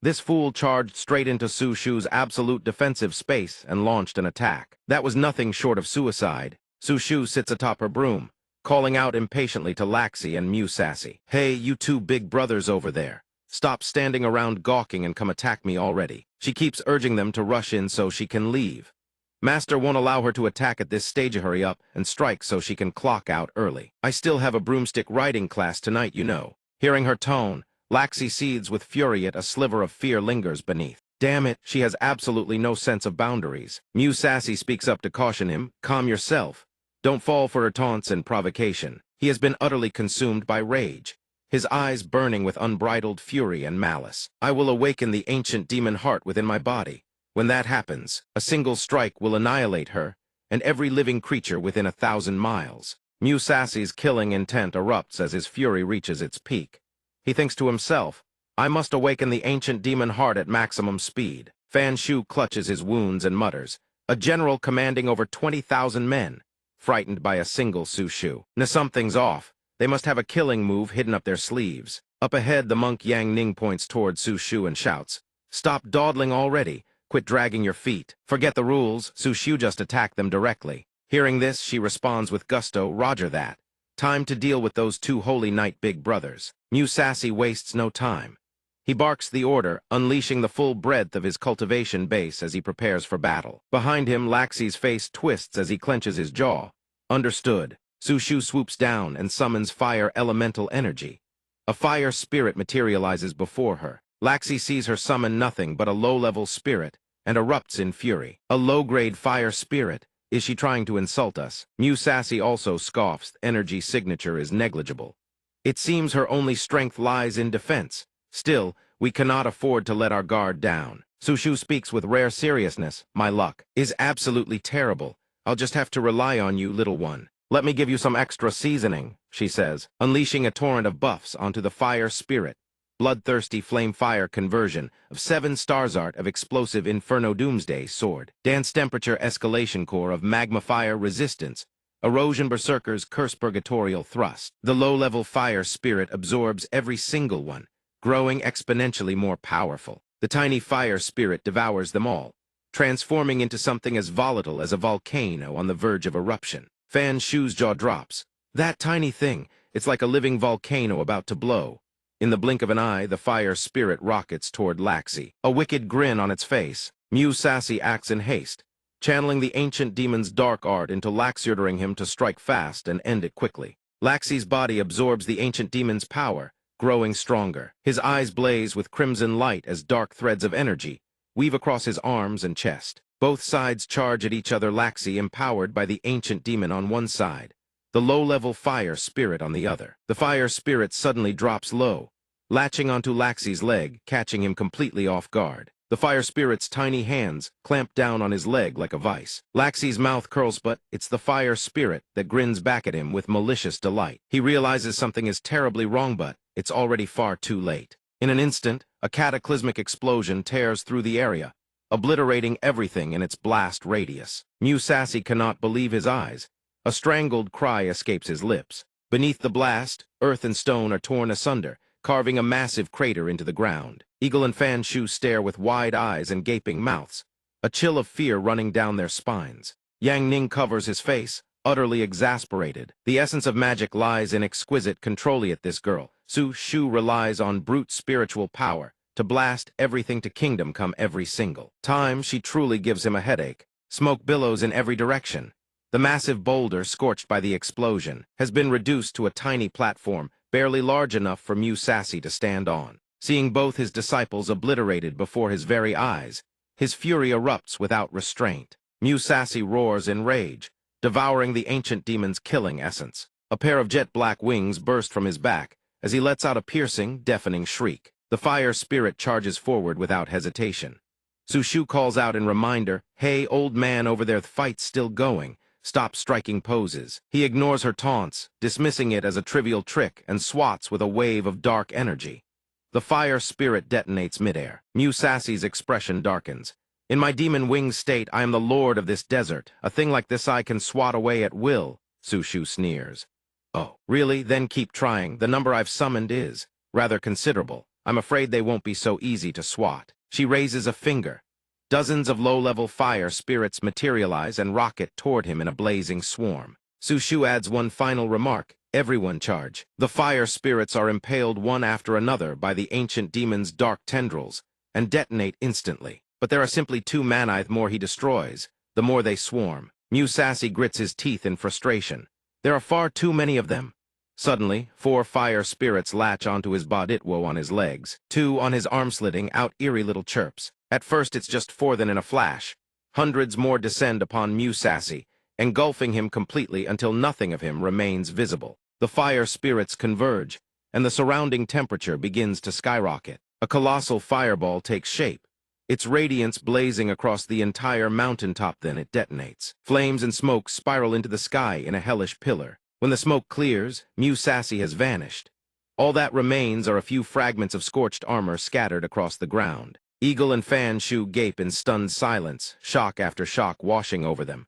This fool charged straight into Su Shu's absolute defensive space and launched an attack. That was nothing short of suicide. Su Shu sits atop her broom, calling out impatiently to Laxi and Mew Sassy. "Hey, you two big brothers over there. Stop standing around gawking and come attack me already." She keeps urging them to rush in so she can leave. Master won't allow her to attack at this stage. Hurry up and strike so she can clock out early. "I still have a broomstick riding class tonight, you know." Hearing her tone, Laxi seethes with fury, yet a sliver of fear lingers beneath. Damn it, she has absolutely no sense of boundaries. Mew Sassy speaks up to caution him. "Calm yourself. Don't fall for her taunts and provocation." He has been utterly consumed by rage, his eyes burning with unbridled fury and malice. "I will awaken the ancient demon heart within my body. When that happens, a single strike will annihilate her and every living creature within 1,000 miles. Mew Sassy's killing intent erupts as his fury reaches its peak. He thinks to himself, "I must awaken the ancient demon heart at maximum speed." Fan Shu clutches his wounds and mutters, "A general commanding over 20,000 men, frightened by a single Su Shu. Something's off. They must have a killing move hidden up their sleeves." Up ahead, the monk Yang Ning points toward Su Shu and shouts, "Stop dawdling already. Quit dragging your feet." "Forget the rules. Su Shu just attacked them directly." Hearing this, she responds with gusto, "Roger that. Time to deal with those two holy night big brothers." Mew Sassy wastes no time. He barks the order, unleashing the full breadth of his cultivation base as he prepares for battle. Behind him, Laxi's face twists as he clenches his jaw. Understood. Su Shu swoops down and summons fire elemental energy. A fire spirit materializes before her. Laxi sees her summon nothing but a low-level spirit and erupts in fury. "A low-grade fire spirit? Is she trying to insult us?" Mew Sassy also scoffs. Energy signature is negligible. "It seems her only strength lies in defense. Still, we cannot afford to let our guard down." Su Shu speaks with rare seriousness. "My luck is absolutely terrible. I'll just have to rely on you, little one." "Let me give you some extra seasoning," she says, unleashing a torrent of buffs onto the fire spirit. Bloodthirsty flame fire conversion of 7 stars art of explosive Inferno Doomsday Sword. Dance temperature escalation core of magma fire resistance. Erosion Berserker's Curse Purgatorial Thrust. The low-level fire spirit absorbs every single one, growing exponentially more powerful. The tiny fire spirit devours them all, transforming into something as volatile as a volcano on the verge of eruption. Fan Shu's jaw drops. That tiny thing, it's like a living volcano about to blow. In the blink of an eye, the fire spirit rockets toward Laxi, a wicked grin on its face. Mew Sassy acts in haste, channeling the ancient demon's dark art into Laxi, ordering him to strike fast and end it quickly. Laxi's body absorbs the ancient demon's power, growing stronger. His eyes blaze with crimson light as dark threads of energy weave across his arms and chest. Both sides charge at each other, Laxi empowered by the ancient demon on one side, the low-level fire spirit on the other. The fire spirit suddenly drops low, latching onto Laxi's leg, catching him completely off guard. The fire spirit's tiny hands clamp down on his leg like a vice. Laxi's mouth curls, but it's the fire spirit that grins back at him with malicious delight. He realizes something is terribly wrong, but it's already far too late. In an instant, a cataclysmic explosion tears through the area, obliterating everything in its blast radius. Mew Sassy cannot believe his eyes. A strangled cry escapes his lips. Beneath the blast, earth and stone are torn asunder, carving a massive crater into the ground. Eagle and Fan Shu stare with wide eyes and gaping mouths, a chill of fear running down their spines. Yang Ning covers his face, utterly exasperated. The essence of magic lies in exquisite control at this girl. Su Shu relies on brute spiritual power to blast everything to kingdom come every single time. She truly gives him a headache. Smoke billows in every direction. The massive boulder, scorched by the explosion, has been reduced to a tiny platform, barely large enough for Musashi to stand on. Seeing both his disciples obliterated before his very eyes, his fury erupts without restraint. Musashi roars in rage, devouring the ancient demon's killing essence. A pair of jet-black wings burst from his back as he lets out a piercing, deafening shriek. The fire spirit charges forward without hesitation. Su Shu calls out in reminder, "Hey, old man over there, the fight's still going. Stop striking poses." He ignores her taunts, dismissing it as a trivial trick, and swats with a wave of dark energy. The fire spirit detonates midair. Musashi's expression darkens. "In my demon wing state, I am the lord of this desert. A thing like this I can swat away at will," Su Shu sneers. "Oh, really? Then keep trying. The number I've summoned is rather considerable. I'm afraid they won't be so easy to swat." She raises a finger. Dozens of low-level fire spirits materialize and rocket toward him in a blazing swarm. Su Shu adds one final remark, "Everyone charge." The fire spirits are impaled one after another by the ancient demon's dark tendrils and detonate instantly. But there are simply 2 mana. The more he destroys, the more they swarm. Musashi grits his teeth in frustration. There are far too many of them. Suddenly, 4 fire spirits latch onto his boditwo on his legs, 2 on his arm, slitting out eerie little chirps. At first it's just 4, then in a flash, hundreds more descend upon Musashi, engulfing him completely until nothing of him remains visible. The fire spirits converge, and the surrounding temperature begins to skyrocket. A colossal fireball takes shape, its radiance blazing across the entire mountaintop. Then it detonates. Flames and smoke spiral into the sky in a hellish pillar. When the smoke clears, Musashi has vanished. All that remains are a few fragments of scorched armor scattered across the ground. Eagle and Fan Shu gape in stunned silence, shock after shock washing over them.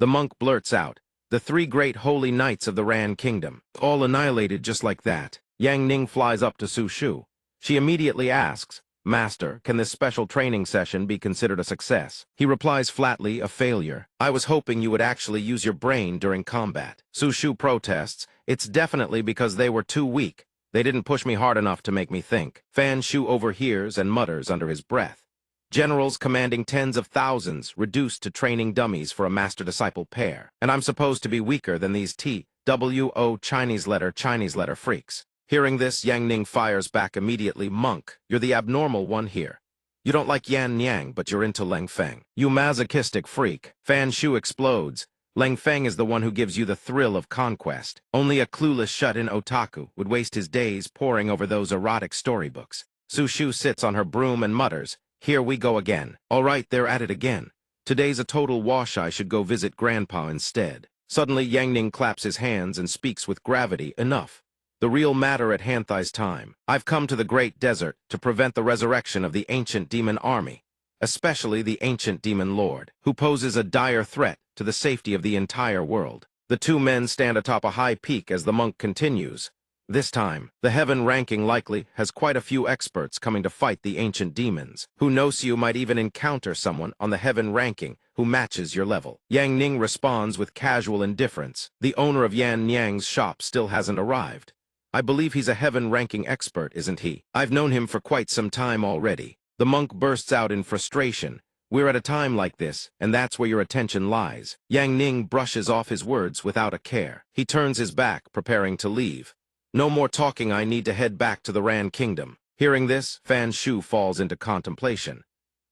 The monk blurts out, "The 3 great holy knights of the Ran kingdom, all annihilated just like that." Yang Ning flies up to Su Shu. She immediately asks, "Master, can this special training session be considered a success?" He replies flatly, "A failure. I was hoping you would actually use your brain during combat." Su Shu protests, "It's definitely because they were too weak. They didn't push me hard enough to make me think." Fan Shu overhears and mutters under his breath. Generals commanding tens of thousands reduced to training dummies for a master-disciple pair. And I'm supposed to be weaker than these TWO Chinese letter freaks. Hearing this, Yang Ning fires back immediately, "Monk, you're the abnormal one here. You don't like Yan Niang, but you're into Leng Feng. You masochistic freak." Fan Shu explodes. "Leng Feng is the one who gives you the thrill of conquest. Only a clueless shut-in otaku would waste his days poring over those erotic storybooks." Su Shu sits on her broom and mutters, "Here we go again. All right, they're at it again. Today's a total wash. I should go visit Grandpa instead." Suddenly, Yang Ning claps his hands and speaks with gravity, "Enough. The real matter at hand is time. I've come to the great desert to prevent the resurrection of the ancient demon army, especially the ancient demon lord, who poses a dire threat to the safety of the entire world." The 2 men stand atop a high peak as the monk continues. "This time, the heaven ranking likely has quite a few experts coming to fight the ancient demons. Who knows, you might even encounter someone on the heaven ranking who matches your level." Yang Ning responds with casual indifference. "The owner of Yan Niang's shop still hasn't arrived. I believe he's a heaven-ranking expert, isn't he? I've known him for quite some time already." The monk bursts out in frustration. "We're at a time like this, and that's where your attention lies." Yang Ning brushes off his words without a care. He turns his back, preparing to leave. "No more talking. I need to head back to the Ran Kingdom." Hearing this, Fan Shu falls into contemplation.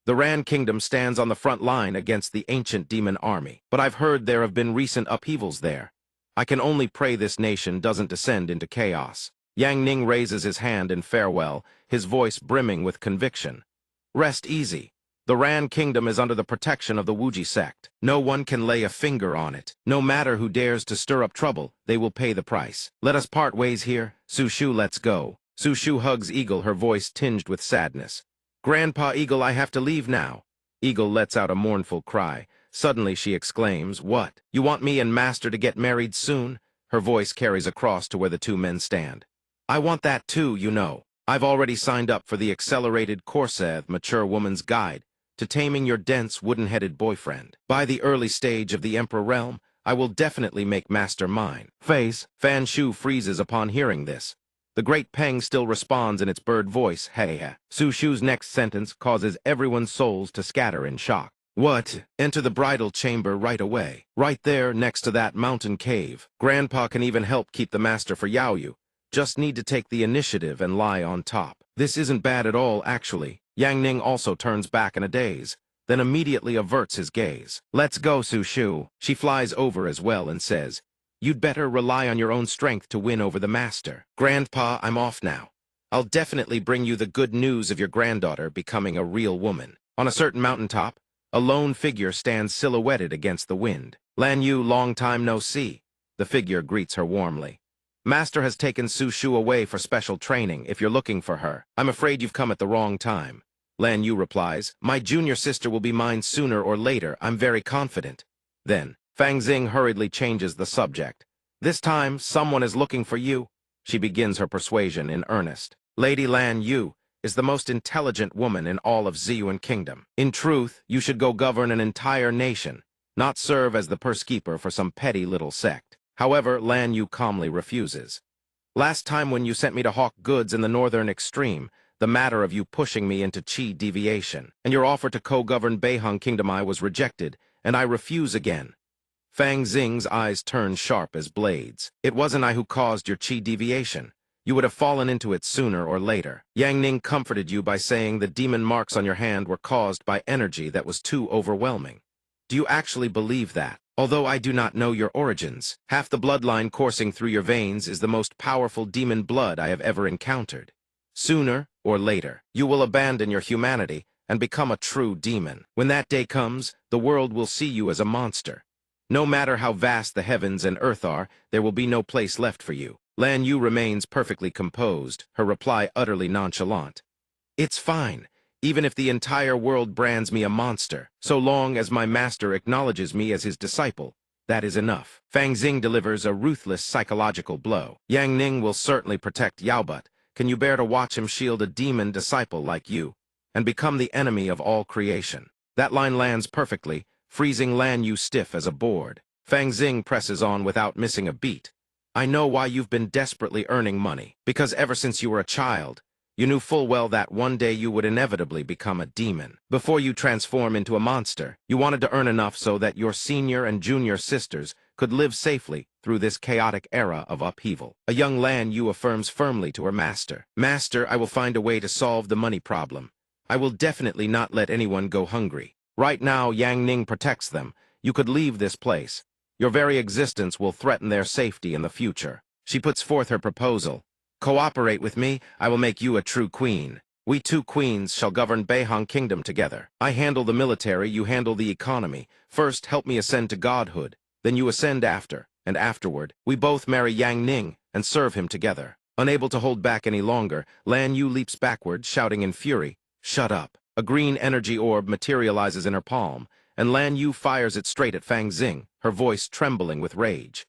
The Ran Kingdom stands on the front line against the ancient demon army, but I've heard there have been recent upheavals there. I can only pray this nation doesn't descend into chaos. Yang Ning raises his hand in farewell, his voice brimming with conviction. "Rest easy. The Ran Kingdom is under the protection of the Wuji Sect. No one can lay a finger on it. No matter who dares to stir up trouble, they will pay the price. Let us part ways here. Su Shu, let's go." Su Shu hugs Eagle, her voice tinged with sadness. "Grandpa Eagle, I have to leave now." Eagle lets out a mournful cry. Suddenly she exclaims, "What? You want me and Master to get married soon?" Her voice carries across to where the 2 men stand. "I want that too, you know. I've already signed up for the accelerated course, Mature Woman's Guide to Taming Your Dense Wooden-Headed Boyfriend. By the early stage of the Emperor Realm, I will definitely make master mine. Face, Fan Shu freezes upon hearing this. The great Peng still responds in its bird voice, hey ha. Su Shu's next sentence causes everyone's souls to scatter in shock. What? Enter the bridal chamber right away. Right there, next to that mountain cave. Grandpa can even help keep the master for Yaoyu. Just need to take the initiative and lie on top. This isn't bad at all, actually. Yang Ning also turns back in a daze, then immediately averts his gaze. Let's go, Su Shu. She flies over as well and says, you'd better rely on your own strength to win over the master. Grandpa, I'm off now. I'll definitely bring you the good news of your granddaughter becoming a real woman. On a certain mountaintop, a lone figure stands silhouetted against the wind. Lan Yu, long time no see. The figure greets her warmly. Master has taken Su Shu away for special training if you're looking for her. I'm afraid you've come at the wrong time. Lan Yu replies, my junior sister will be mine sooner or later, I'm very confident. Then, Fang Xing hurriedly changes the subject. This time, someone is looking for you. She begins her persuasion in earnest. Lady Lan Yu is the most intelligent woman in all of Ziyuan Kingdom. In truth, you should go govern an entire nation, not serve as the purse keeper for some petty little sect. However, Lan Yu calmly refuses. Last time when you sent me to hawk goods in the northern extreme, the matter of you pushing me into Qi deviation, and your offer to co-govern Beihang Kingdom I was rejected, and I refuse again. Fang Xing's eyes turn sharp as blades. It wasn't I who caused your Qi deviation. You would have fallen into it sooner or later. Yang Ning comforted you by saying the demon marks on your hand were caused by energy that was too overwhelming. Do you actually believe that? Although I do not know your origins, half the bloodline coursing through your veins is the most powerful demon blood I have ever encountered. Sooner or later, you will abandon your humanity and become a true demon. When that day comes, the world will see you as a monster. No matter how vast the heavens and earth are, there will be no place left for you. Lan Yu remains perfectly composed, her reply utterly nonchalant. It's fine. Even if the entire world brands me a monster, so long as my master acknowledges me as his disciple, that is enough. Fang Xing delivers a ruthless psychological blow. Yang Ning will certainly protect Yaobut. Can you bear to watch him shield a demon disciple like you, and become the enemy of all creation? That line lands perfectly, freezing Lan Yu stiff as a board. Fang Xing presses on without missing a beat. I know why you've been desperately earning money, because ever since you were a child, you knew full well that one day you would inevitably become a demon. Before you transform into a monster, you wanted to earn enough so that your senior and junior sisters could live safely through this chaotic era of upheaval. A young Lan Yu affirms firmly to her master, Master, I will find a way to solve the money problem. I will definitely not let anyone go hungry. Right now, Yang Ning protects them. You could leave this place. Your very existence will threaten their safety in the future. She puts forth her proposal. Cooperate with me, I will make you a true queen. We two queens shall govern Beihang Kingdom together. I handle the military, you handle the economy. First, help me ascend to godhood. Then you ascend after, and afterward, we both marry Yang Ning and serve him together. Unable to hold back any longer, Lan Yu leaps backward, shouting in fury, Shut up. A green energy orb materializes in her palm, and Lan Yu fires it straight at Fang Xing, her voice trembling with rage.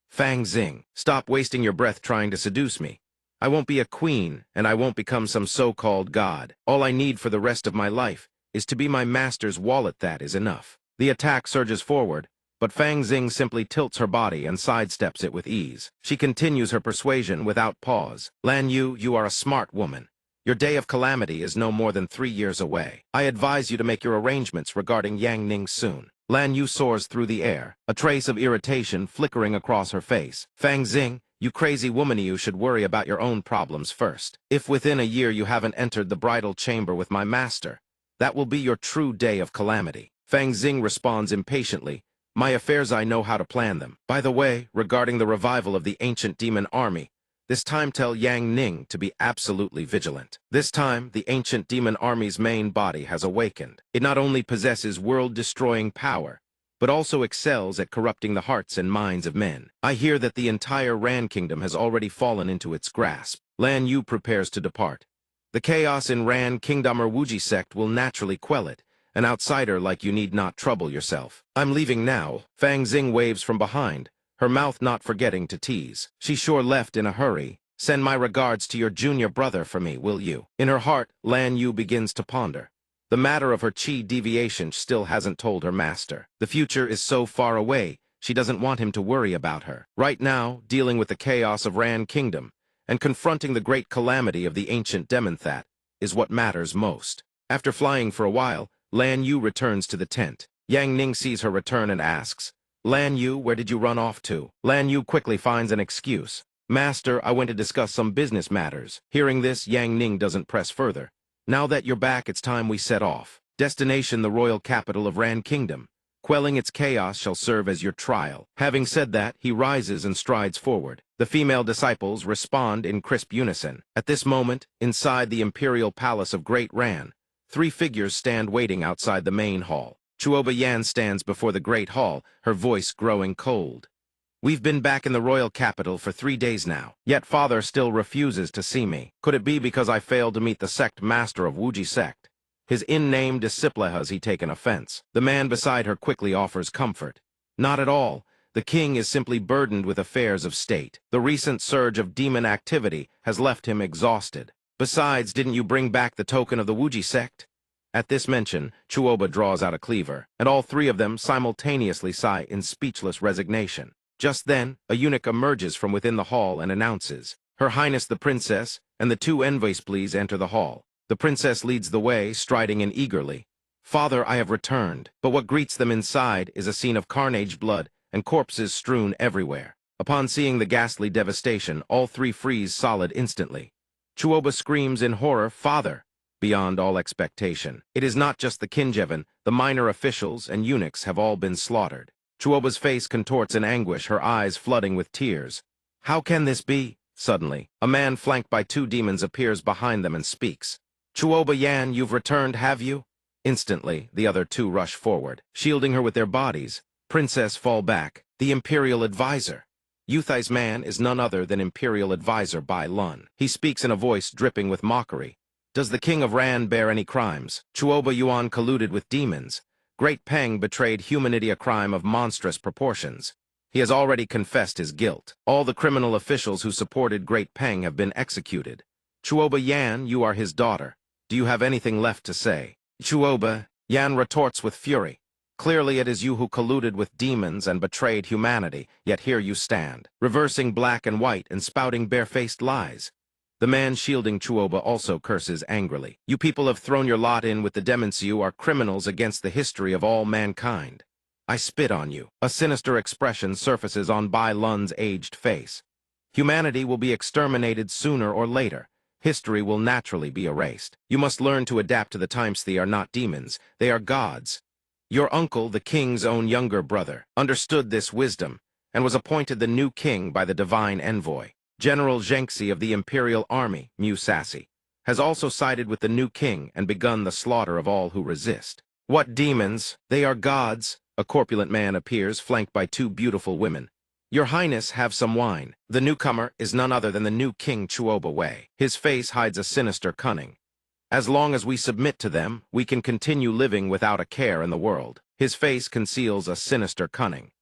Fang Xing, stop wasting your breath trying to seduce me. I won't be a queen, and I won't become some so-called god. All I need for the rest of my life is to be my master's wallet. That is enough. The attack surges forward, but Fang Xing simply tilts her body and sidesteps it with ease. She continues her persuasion without pause. Lan Yu, you are a smart woman. Your day of calamity is no more than 3 years away. I advise you to make your arrangements regarding Yang Ning soon. Lan Yu soars through the air, a trace of irritation flickering across her face. Fang Xing, you crazy woman, you should worry about your own problems first. If within a year you haven't entered the bridal chamber with my master, that will be your true day of calamity. Fang Xing responds impatiently, My affairs, I know how to plan them. By the way, regarding the revival of the ancient demon army, this time tell Yang Ning to be absolutely vigilant. This time, the ancient demon army's main body has awakened. It not only possesses world-destroying power, but also excels at corrupting the hearts and minds of men. I hear that the entire Ran Kingdom has already fallen into its grasp. Lan Yu prepares to depart. The chaos in Ran Kingdom or Wuji sect will naturally quell it. An outsider like you need not trouble yourself. I'm leaving now. Fang Xing waves from behind, her mouth not forgetting to tease. She sure left in a hurry. Send my regards to your junior brother for me, will you? In her heart, Lan Yu begins to ponder. The matter of her Qi deviation still hasn't told her master. The future is so far away, she doesn't want him to worry about her. Right now, dealing with the chaos of Ran Kingdom and confronting the great calamity of the ancient Demonthat is what matters most. After flying for a while, Lan Yu returns to the tent. Yang Ning sees her return and asks, "Lan Yu, where did you run off to?" Lan Yu quickly finds an excuse. "Master, I went to discuss some business matters." Hearing this, Yang Ning doesn't press further. "Now that you're back, it's time we set off. Destination the royal capital of Ran Kingdom. Quelling its chaos shall serve as your trial." Having said that, he rises and strides forward. The female disciples respond in crisp unison. At this moment, inside the imperial palace of Great Ran, 3 figures stand waiting outside the main hall. Chuoba Yan stands before the great hall, her voice growing cold. "We've been back in the royal capital for 3 days now, yet father still refuses to see me. Could it be because I failed to meet the sect master of Wuji Sect? His in-name disciple, has he taken offense?" The man beside her quickly offers comfort. "Not at all. The king is simply burdened with affairs of state. The recent surge of demon activity has left him exhausted. Besides, didn't you bring back the token of the Wuji Sect?" At this mention, Chuoba draws out a cleaver, and all 3 of them simultaneously sigh in speechless resignation. Just then, a eunuch emerges from within the hall and announces, "Her Highness the Princess and the 2 envoys please enter the hall." The princess leads the way, striding in eagerly. "Father, I have returned." But what greets them inside is a scene of carnage, blood, and corpses strewn everywhere. Upon seeing the ghastly devastation, all 3 freeze solid instantly. Chuoba screams in horror, "Father!" Beyond all expectation. It is not just the Kinjevan, the minor officials and eunuchs have all been slaughtered. Chuoba's face contorts in anguish, her eyes flooding with tears. "How can this be?" Suddenly, a man flanked by 2 demons appears behind them and speaks. "Chuoba Yan, you've returned, have you?" Instantly, the other 2 rush forward, shielding her with their bodies. Princess fall back. "The Imperial Advisor." Yuthai's man is none other than Imperial Advisor Bai Lun. He speaks in a voice dripping with mockery. "Does the king of Ran bear any crimes? Chuoba Yuan colluded with demons. Great Peng betrayed humanity, a crime of monstrous proportions. He has already confessed his guilt. All the criminal officials who supported Great Peng have been executed. Chuoba Yan, you are his daughter. Do you have anything left to say?" "Chuoba," Yan retorts with fury. "Clearly it is you who colluded with demons and betrayed humanity, yet here you stand, reversing black and white and spouting barefaced lies." The man shielding Chuoba also curses angrily. "You people have thrown your lot in with the demons. You are criminals against the history of all mankind. I spit on you." A sinister expression surfaces on Bai Lun's aged face. "Humanity will be exterminated sooner or later. History will naturally be erased. You must learn to adapt to the times. They are not demons, they are gods. Your uncle, the king's own younger brother, understood this wisdom and was appointed the new king by the divine envoy. General Zhengxi of the Imperial Army, Mu Sassy, has also sided with the new king and begun the slaughter of all who resist." "What demons? They are gods." A corpulent man appears, flanked by 2 beautiful women. "Your Highness, have some wine." The newcomer is none other than the new King Chuoba Wei. His face hides a sinister cunning. "As long as we submit to them, we can continue living without a care in the world." His face conceals a sinister cunning.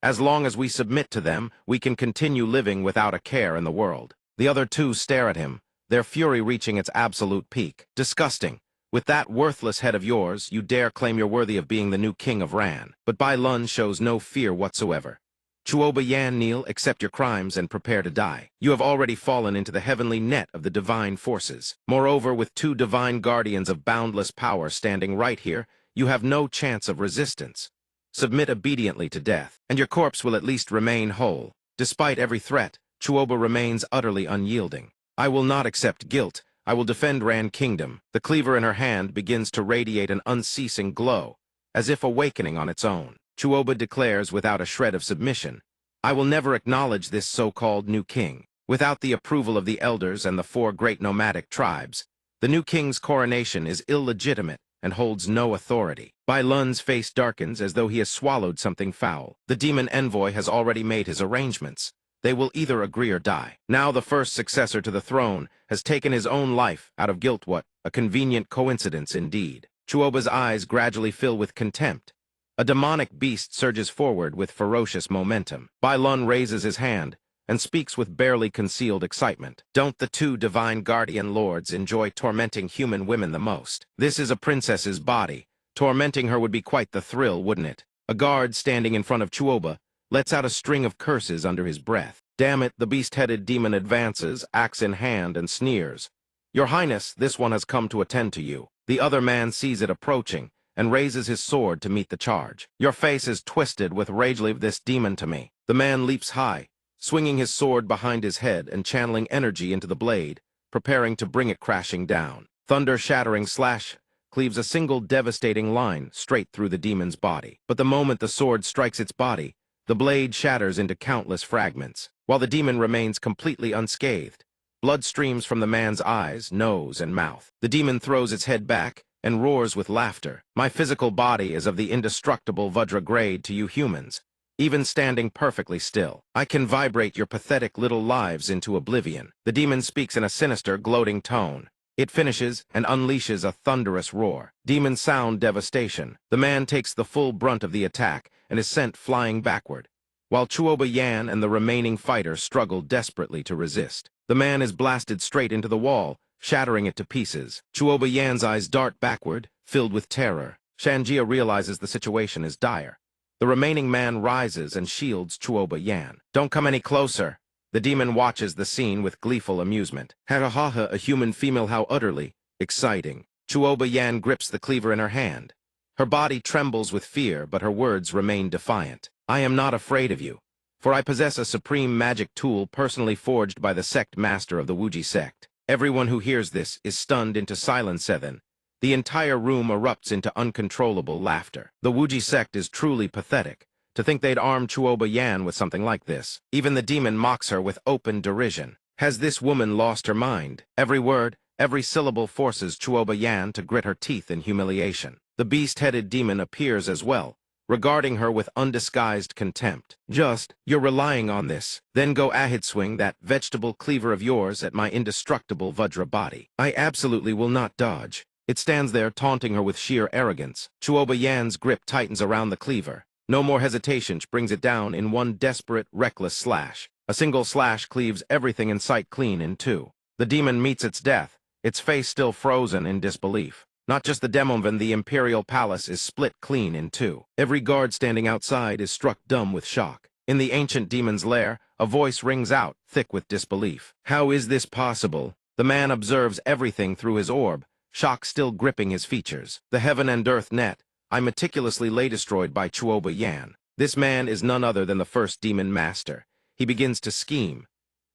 "As long as we submit to them, we can continue living without a care in the world." The other 2 stare at him, their fury reaching its absolute peak. "Disgusting. With that worthless head of yours, you dare claim you're worthy of being the new king of Ran." But Bai Lun shows no fear whatsoever. "Chuoba Yan, kneel, accept your crimes, and prepare to die. You have already fallen into the heavenly net of the divine forces. Moreover, with 2 divine guardians of boundless power standing right here, you have no chance of resistance. Submit obediently to death, and your corpse will at least remain whole." Despite every threat, Chuoba remains utterly unyielding. "I will not accept guilt. I will defend Ran Kingdom." The cleaver in her hand begins to radiate an unceasing glow, as if awakening on its own. Chuoba declares without a shred of submission, "I will never acknowledge this so-called new king. Without the approval of the elders and the 4 great nomadic tribes, the new king's coronation is illegitimate and holds no authority." Bai Lun's face darkens as though he has swallowed something foul. The demon envoy has already made his arrangements. They will either agree or die. Now the first successor to the throne has taken his own life out of guilt. What a convenient coincidence indeed. Chuoba's eyes gradually fill with contempt. A demonic beast surges forward with ferocious momentum. Bai Lun raises his hand and speaks with barely concealed excitement. "Don't the 2 divine guardian lords enjoy tormenting human women the most? This is a princess's body. Tormenting her would be quite the thrill, wouldn't it?" A guard standing in front of Chuoba lets out a string of curses under his breath. Damn it, the beast-headed demon advances, axe in hand, and sneers. Your Highness, this one has come to attend to you. The other man sees it approaching and raises his sword to meet the charge. Your face is twisted with rage. Leave this demon to me. The man leaps high, swinging his sword behind his head and channeling energy into the blade, preparing to bring it crashing down. Thunder-shattering slash cleaves a single devastating line straight through the demon's body. But the moment the sword strikes its body, the blade shatters into countless fragments. While the demon remains completely unscathed, blood streams from the man's eyes, nose, and mouth. The demon throws its head back and roars with laughter. My physical body is of the indestructible Vajra grade to you humans. Even standing perfectly still, I can vibrate your pathetic little lives into oblivion. The demon speaks in a sinister, gloating tone. It finishes and unleashes a thunderous roar. Demons sound devastation. The man takes the full brunt of the attack and is sent flying backward, while Chuoba Yan and the remaining fighter struggle desperately to resist. The man is blasted straight into the wall, shattering it to pieces. Chuoba Yan's eyes dart backward, filled with terror. Shanjia realizes the situation is dire. The remaining man rises and shields Chuoba Yan. Don't come any closer. The demon watches the scene with gleeful amusement. Ha, a human female, how utterly exciting. Chuoba Yan grips the cleaver in her hand. Her body trembles with fear, but her words remain defiant. I am not afraid of you, for I possess a supreme magic tool personally forged by the Sect master of the Wuji Sect. Everyone who hears this is stunned into silence. Then, the entire room erupts into uncontrollable laughter. The Wuji Sect is truly pathetic. To think they'd arm Chuoba Yan with something like this. Even the demon mocks her with open derision. Has this woman lost her mind? Every word, every syllable forces Chuoba Yan to grit her teeth in humiliation. The beast-headed demon appears as well, regarding her with undisguised contempt. You're relying on this. Then go ahead, swing that vegetable cleaver of yours at my indestructible Vajra body. I absolutely will not dodge. It stands there taunting her with sheer arrogance. Chuoba Yan's grip tightens around the cleaver. No more hesitation brings it down in one desperate, reckless slash. A single slash cleaves everything in sight clean in two. The demon meets its death, its face still frozen in disbelief. Not just the Demonvan, the Imperial Palace is split clean in two. Every guard standing outside is struck dumb with shock. In the ancient demon's lair, a voice rings out, thick with disbelief. How is this possible? The man observes everything through his orb, shock still gripping his features. The heaven and earth net, I meticulously lay destroyed by Chuoba Yan. This man is none other than the first demon master. He begins to scheme.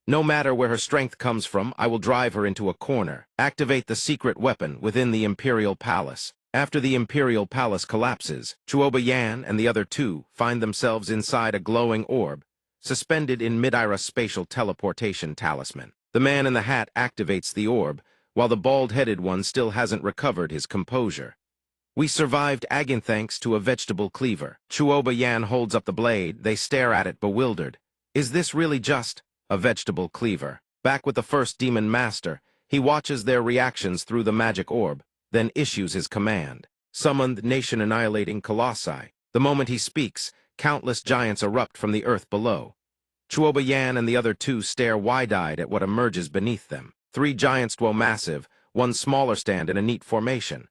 No matter where her strength comes from, I will drive her into a corner. Activate the secret weapon within the Imperial Palace. After the Imperial Palace collapses, Chuoba Yan and the other two find themselves inside a glowing orb, suspended in mid-era spatial teleportation talisman. The man in the hat activates the orb, while the bald-headed one still hasn't recovered his composure. We survived again thanks to a vegetable cleaver. Chuoba Yan holds up the blade. They stare at it bewildered. Is this really just a vegetable cleaver? Back with the first demon master, he watches their reactions through the magic orb, then issues his command. Summoned nation-annihilating colossi. The moment he speaks, countless giants erupt from the earth below. Chuoba Yan and the other two stare wide-eyed at what emerges beneath them. 3 giants dwell massive, one smaller stand in a neat formation.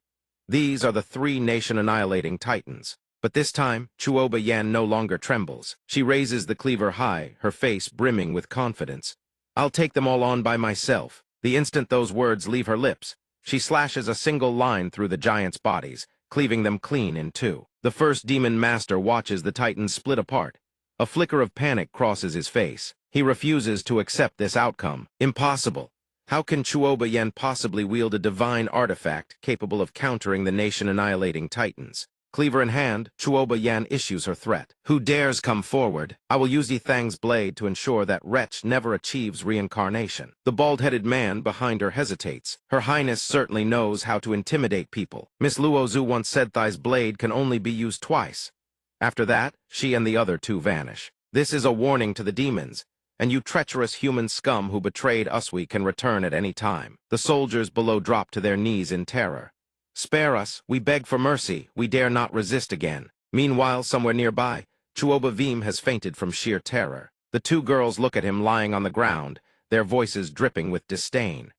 These are the 3 nation-annihilating titans. But this time, Chuoba Yan no longer trembles. She raises the cleaver high, her face brimming with confidence. I'll take them all on by myself. The instant those words leave her lips, she slashes a single line through the giants' bodies, cleaving them clean in two. The first demon master watches the titans split apart. A flicker of panic crosses his face. He refuses to accept this outcome. Impossible. How can Chuoba Yan possibly wield a divine artifact capable of countering the nation-annihilating titans? Cleaver in hand, Chuoba Yan issues her threat. Who dares come forward? I will use Yithang's blade to ensure that wretch never achieves reincarnation. The bald-headed man behind her hesitates. Her Highness certainly knows how to intimidate people. Miss Luozu once said Thai's blade can only be used twice. After that, she and the other two vanish. This is a warning to the demons, and you treacherous human scum who betrayed Usui can return at any time. The soldiers below drop to their knees in terror. Spare us, we beg for mercy, we dare not resist again. Meanwhile, somewhere nearby, Chuoba Veem has fainted from sheer terror. The 2 girls look at him lying on the ground, their voices dripping with disdain.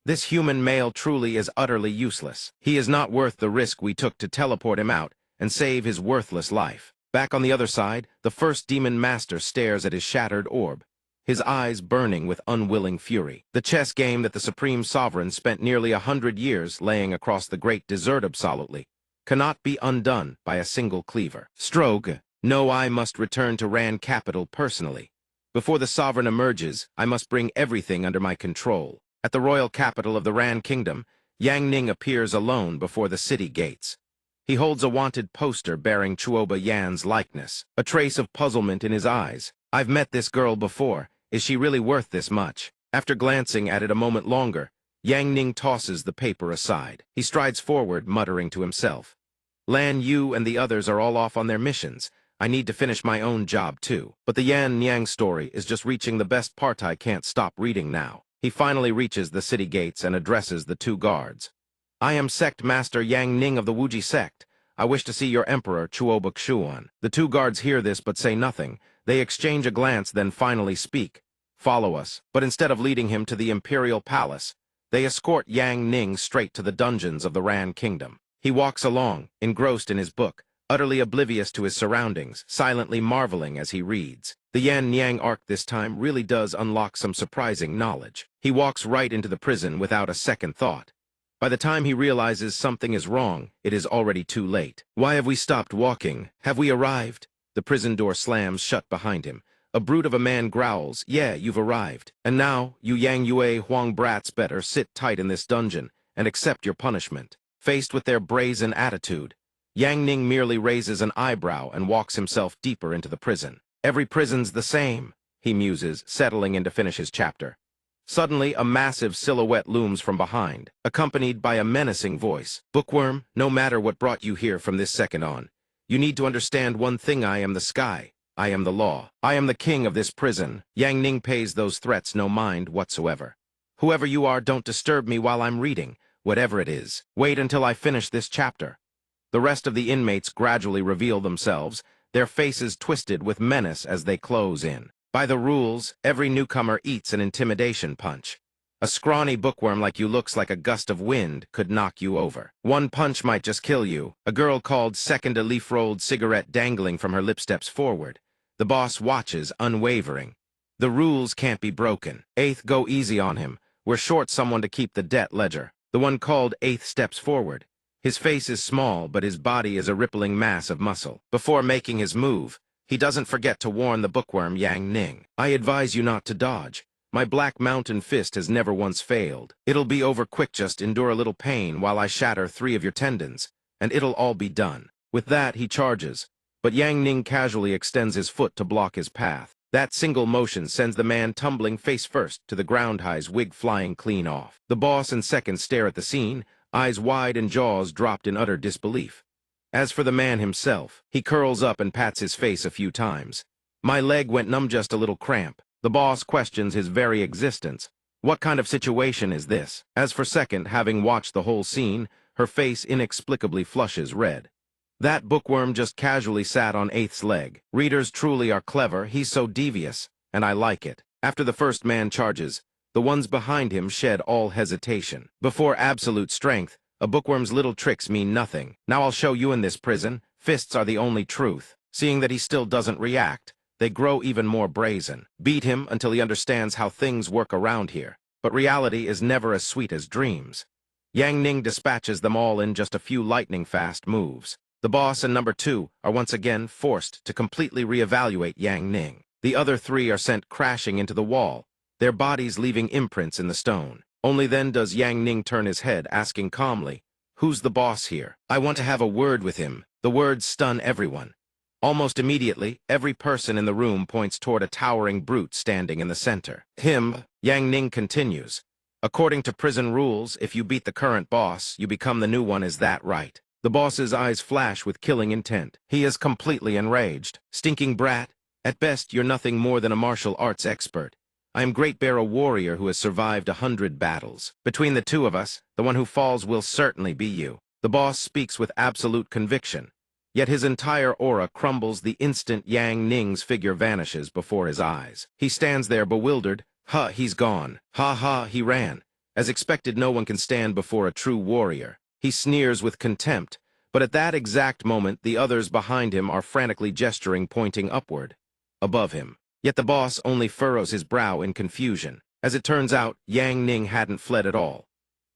This human male truly is utterly useless. He is not worth the risk we took to teleport him out and save his worthless life. Back on the other side, the first demon master stares at his shattered orb, his eyes burning with unwilling fury. The chess game that the supreme sovereign spent nearly 100 years laying across the great desert absolutely cannot be undone by a single cleaver. Stroge, no, I must return to Ran capital personally. Before the sovereign emerges, I must bring everything under my control. At the royal capital of the Ran kingdom, Yang Ning appears alone before the city gates. He holds a wanted poster bearing Chuoba Yan's likeness, a trace of puzzlement in his eyes. I've met this girl before. Is she really worth this much? After glancing at it a moment longer, Yang Ning tosses the paper aside. He strides forward, muttering to himself. Lan Yu and the others are all off on their missions. I need to finish my own job too. But the Yan Niang story is just reaching the best part. I can't stop reading now. He finally reaches the city gates and addresses the two guards. I am Sect Master Yang Ning of the Wuji Sect. I wish to see your Emperor, Chuoba Xuan. The two guards hear this but say nothing. They exchange a glance, then finally speak. Follow us. But instead of leading him to the Imperial Palace, they escort Yang Ning straight to the dungeons of the Ran Kingdom. He walks along, engrossed in his book, utterly oblivious to his surroundings, silently marveling as he reads. The Yan Niang arc this time really does unlock some surprising knowledge. He walks right into the prison without a second thought. By the time he realizes something is wrong, it is already too late. Why have we stopped walking? Have we arrived? The prison door slams shut behind him. A brute of a man growls, yeah, you've arrived. And now, you Yang Yue Huang brats better sit tight in this dungeon and accept your punishment. Faced with their brazen attitude, Yang Ning merely raises an eyebrow and walks himself deeper into the prison. Every prison's the same, he muses, settling in to finish his chapter. Suddenly, a massive silhouette looms from behind, accompanied by a menacing voice. Bookworm, no matter what brought you here from this second on, you need to understand one thing. I am the sky. I am the law. I am the king of this prison. Yang Ning pays those threats no mind whatsoever. Whoever you are, don't disturb me while I'm reading, whatever it is. Wait until I finish this chapter. The rest of the inmates gradually reveal themselves, their faces twisted with menace as they close in. By the rules, every newcomer eats an intimidation punch. A scrawny bookworm like you looks like a gust of wind could knock you over. One punch might just kill you. A girl called Second, a leaf-rolled cigarette dangling from her lip, steps forward. The boss watches, unwavering. The rules can't be broken. Eighth, go easy on him. We're short someone to keep the debt ledger. The one called Eighth steps forward. His face is small, but his body is a rippling mass of muscle. Before making his move, he doesn't forget to warn the bookworm Yang Ning. I advise you not to dodge. My black mountain fist has never once failed. It'll be over quick, just endure a little pain while I shatter 3 of your tendons, and it'll all be done. With that, he charges, but Yang Ning casually extends his foot to block his path. That single motion sends the man tumbling face first to the ground, his wig flying clean off. The boss and Second stare at the scene, eyes wide and jaws dropped in utter disbelief. As for the man himself, he curls up and pats his face a few times. My leg went numb, just a little cramp. The boss questions his very existence. What kind of situation is this? As for Second, having watched the whole scene, her face inexplicably flushes red. That bookworm just casually sat on Eighth's leg. Readers truly are clever. He's so devious, and I like it. After the first man charges, the ones behind him shed all hesitation. Before absolute strength, a bookworm's little tricks mean nothing. Now I'll show you in this prison, fists are the only truth. Seeing that he still doesn't react, they grow even more brazen. Beat him until he understands how things work around here. But reality is never as sweet as dreams. Yang Ning dispatches them all in just a few lightning-fast moves. The boss and number 2 are once again forced to completely reevaluate Yang Ning. The other 3 are sent crashing into the wall, their bodies leaving imprints in the stone. Only then does Yang Ning turn his head, asking calmly, "Who's the boss here? I want to have a word with him." The words stun everyone. Almost immediately, every person in the room points toward a towering brute standing in the center. Him, Yang Ning continues. According to prison rules, if you beat the current boss, you become the new one. Is that right? The boss's eyes flash with killing intent. He is completely enraged. Stinking brat, at best you're nothing more than a martial arts expert. I am Great Bear, a warrior who has survived 100 battles. Between the two of us, the one who falls will certainly be you. The boss speaks with absolute conviction, yet his entire aura crumbles the instant Yang Ning's figure vanishes before his eyes. He stands there bewildered. He's gone. Ha, he ran. As expected, no one can stand before a true warrior. He sneers with contempt, But at that exact moment, the others behind him are frantically gesturing, pointing upward, above him. Yet the boss only furrows his brow in confusion. As it turns out, Yang Ning hadn't fled at all.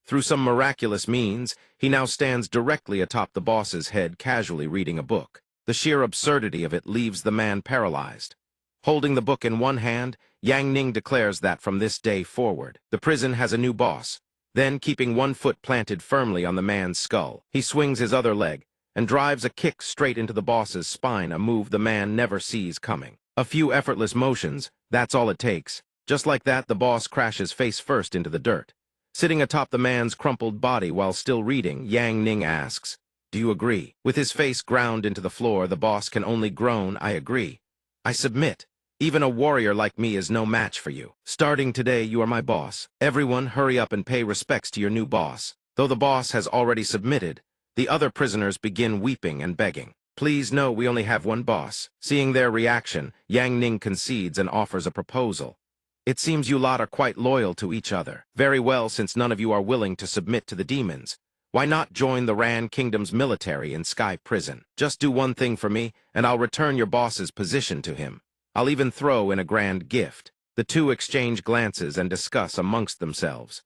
Through some miraculous means, he now stands directly atop the boss's head, casually reading a book. The sheer absurdity of it leaves the man paralyzed. Holding the book in one hand, Yang Ning declares that from this day forward, the prison has a new boss. Then, keeping one foot planted firmly on the man's skull, he swings his other leg and drives a kick straight into the boss's spine, a move the man never sees coming. A few effortless motions, that's all it takes. Just like that, the boss crashes face first into the dirt. Sitting atop the man's crumpled body while still reading, Yang Ning asks, "Do you agree?" With his face ground into the floor, the boss can only groan, "I agree. I submit. Even a warrior like me is no match for you. Starting today, you are my boss. Everyone, hurry up and pay respects to your new boss." Though the boss has already submitted, the other prisoners begin weeping and begging. "Please, no, we only have one boss." Seeing their reaction, Yang Ning concedes and offers a proposal. "It seems you lot are quite loyal to each other. Very well, since none of you are willing to submit to the demons, why not join the Ran Kingdom's military in Sky Prison? Just do one thing for me, and I'll return your boss's position to him. I'll even throw in a grand gift." The two exchange glances and discuss amongst themselves.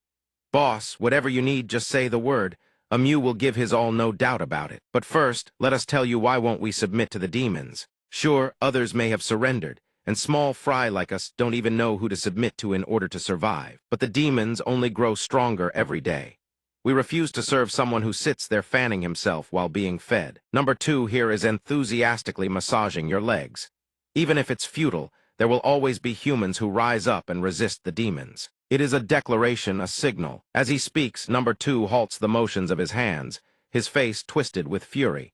"Boss, whatever you need, just say the word. Amu will give his all, no doubt about it. But first, let us tell you why won't we submit to the demons. Sure, others may have surrendered, and small fry like us don't even know who to submit to in order to survive. But the demons only grow stronger every day. We refuse to serve someone who sits there fanning himself while being fed. Number 2 here is enthusiastically massaging your legs. Even if it's futile, there will always be humans who rise up and resist the demons. It is a declaration, a signal. As he speaks, Number 2 halts the motions of his hands, his face twisted with fury.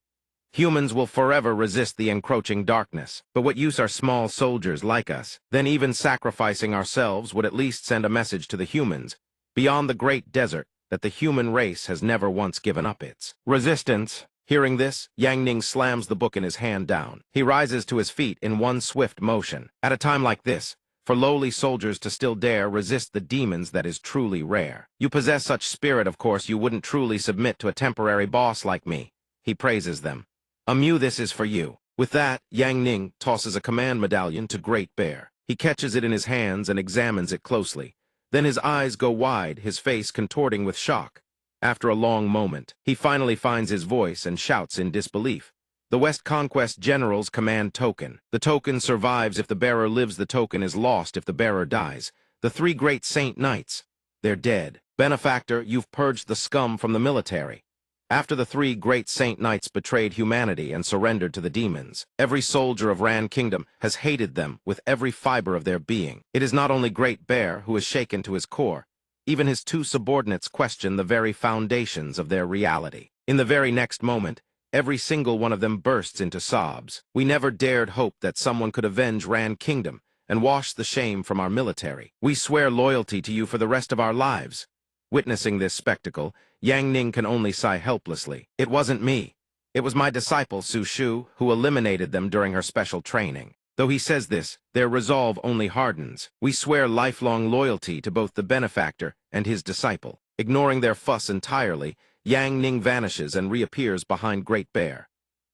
Humans will forever resist the encroaching darkness. But what use are small soldiers like us? Then even sacrificing ourselves would at least send a message to the humans, beyond the great desert, that the human race has never once given up its resistance. Hearing this, Yang Ning slams the book in his hand down. He rises to his feet in one swift motion. At a time like this, for lowly soldiers to still dare resist the demons, that is truly rare. You possess such spirit, of course you wouldn't truly submit to a temporary boss like me. He praises them. Amu, this is for you. With that, Yang Ning tosses a command medallion to Great Bear. He catches it in his hands and examines it closely. Then his eyes go wide, his face contorting with shock. After a long moment, he finally finds his voice and shouts in disbelief. "The West Conquest General's command token. The token survives if the bearer lives, the token is lost if the bearer dies. The 3 great Saint Knights. They're dead. Benefactor, you've purged the scum from the military." After the 3 great Saint Knights betrayed humanity and surrendered to the demons, every soldier of Ran Kingdom has hated them with every fiber of their being. It is not only Great Bear who is shaken to his core. Even his 2 subordinates question the very foundations of their reality. In the very next moment, every single one of them bursts into sobs. "We never dared hope that someone could avenge Ran Kingdom and wash the shame from our military. We swear loyalty to you for the rest of our lives." Witnessing this spectacle, Yang Ning can only sigh helplessly. "It wasn't me. It was my disciple, Su Shu, who eliminated them during her special training." Though he says this, their resolve only hardens. "We swear lifelong loyalty to both the benefactor and his disciple." Ignoring their fuss entirely, Yang Ning vanishes and reappears behind Great Bear.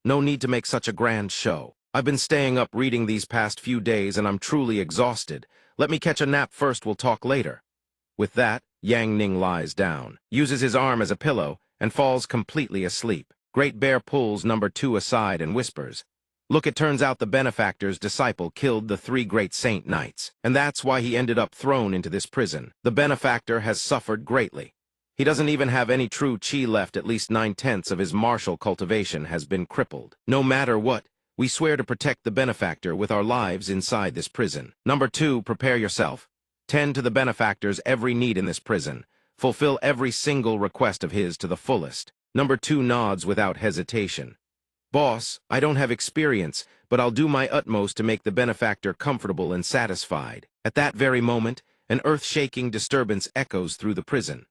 "No need to make such a grand show. I've been staying up reading these past few days and I'm truly exhausted. Let me catch a nap first, we'll talk later." With that, Yang Ning lies down, uses his arm as a pillow, and falls completely asleep. Great Bear pulls Number 2 aside and whispers, "Look, it turns out the benefactor's disciple killed the 3 great Saint Knights, and that's why he ended up thrown into this prison. The benefactor has suffered greatly. He doesn't even have any true chi left, at least 9/10 of his martial cultivation has been crippled. No matter what, we swear to protect the benefactor with our lives inside this prison. Number 2, prepare yourself. Tend to the benefactor's every need in this prison. Fulfill every single request of his to the fullest." Number 2 nods without hesitation. "Boss, I don't have experience, but I'll do my utmost to make the benefactor comfortable and satisfied." At that very moment, an earth-shaking disturbance echoes through the prison.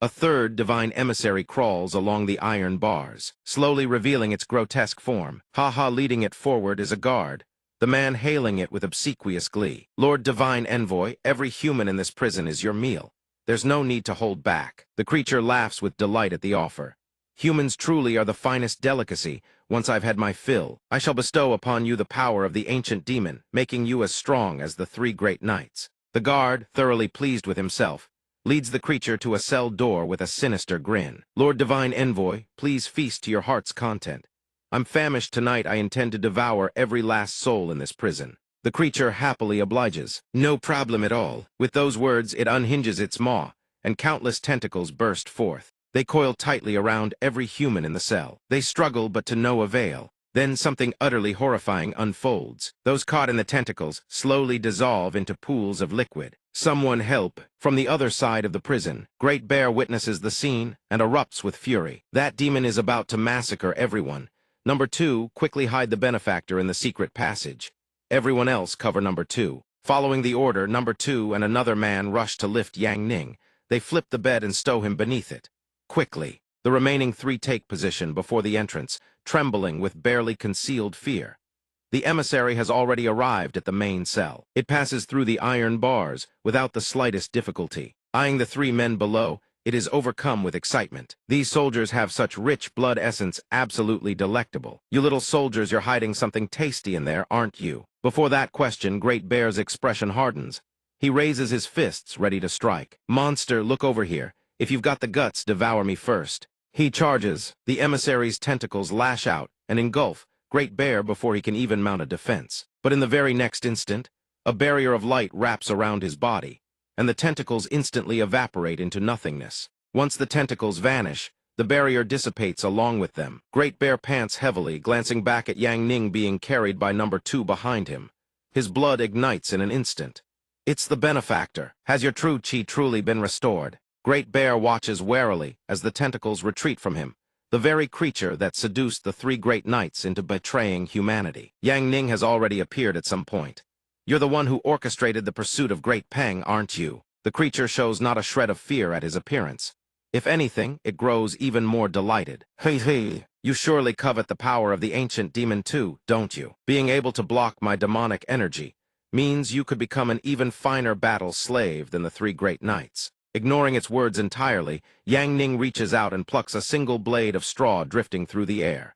A 3rd divine emissary crawls along the iron bars, slowly revealing its grotesque form. Leading it forward is a guard, the man hailing it with obsequious glee. "Lord Divine Envoy, every human in this prison is your meal. There's no need to hold back." The creature laughs with delight at the offer. Humans truly are the finest delicacy. Once I've had my fill, I shall bestow upon you the power of the ancient demon, making you as strong as the three great knights. The guard, thoroughly pleased with himself, leads the creature to a cell door with a sinister grin. Lord Divine Envoy, please feast to your heart's content. I'm famished tonight. I intend to devour every last soul in this prison. The creature happily obliges. No problem at all. With those words, it unhinges its maw, and countless tentacles burst forth. They coil tightly around every human in the cell. They struggle, but to no avail. Then something utterly horrifying unfolds. Those caught in the tentacles slowly dissolve into pools of liquid. Someone help! From the other side of the prison, Great Bear witnesses the scene and erupts with fury. That demon is about to massacre everyone. Number 2, quickly hide the benefactor in the secret passage. Everyone else cover number 2. Following the order, number 2 and another man rush to lift Yang Ning. They flip the bed and stow him beneath it. Quickly, the remaining 3 take position before the entrance, trembling with barely concealed fear. The emissary has already arrived at the main cell. It passes through the iron bars without the slightest difficulty. Eyeing the 3 men below, it is overcome with excitement. These soldiers have such rich blood essence, absolutely delectable. You little soldiers, you're hiding something tasty in there, aren't you? Before that question, Great Bear's expression hardens. He raises his fists, ready to strike. Monster, look over here. If you've got the guts, devour me first. He charges. The emissary's tentacles lash out and engulf Great Bear before he can even mount a defense. But in the very next instant, a barrier of light wraps around his body, and the tentacles instantly evaporate into nothingness. Once the tentacles vanish, the barrier dissipates along with them. Great Bear pants heavily, glancing back at Yang Ning being carried by number 2 behind him. His blood ignites in an instant. It's the benefactor. Has your true chi truly been restored? Great Bear watches warily as the tentacles retreat from him, the very creature that seduced the 3 great knights into betraying humanity. Yang Ning has already appeared at some point. You're the one who orchestrated the pursuit of Great Peng, aren't you? The creature shows not a shred of fear at his appearance. If anything, it grows even more delighted. Hey, you surely covet the power of the ancient demon too, don't you? Being able to block my demonic energy means you could become an even finer battle slave than the 3 great knights. Ignoring its words entirely, Yang Ning reaches out and plucks a single blade of straw drifting through the air.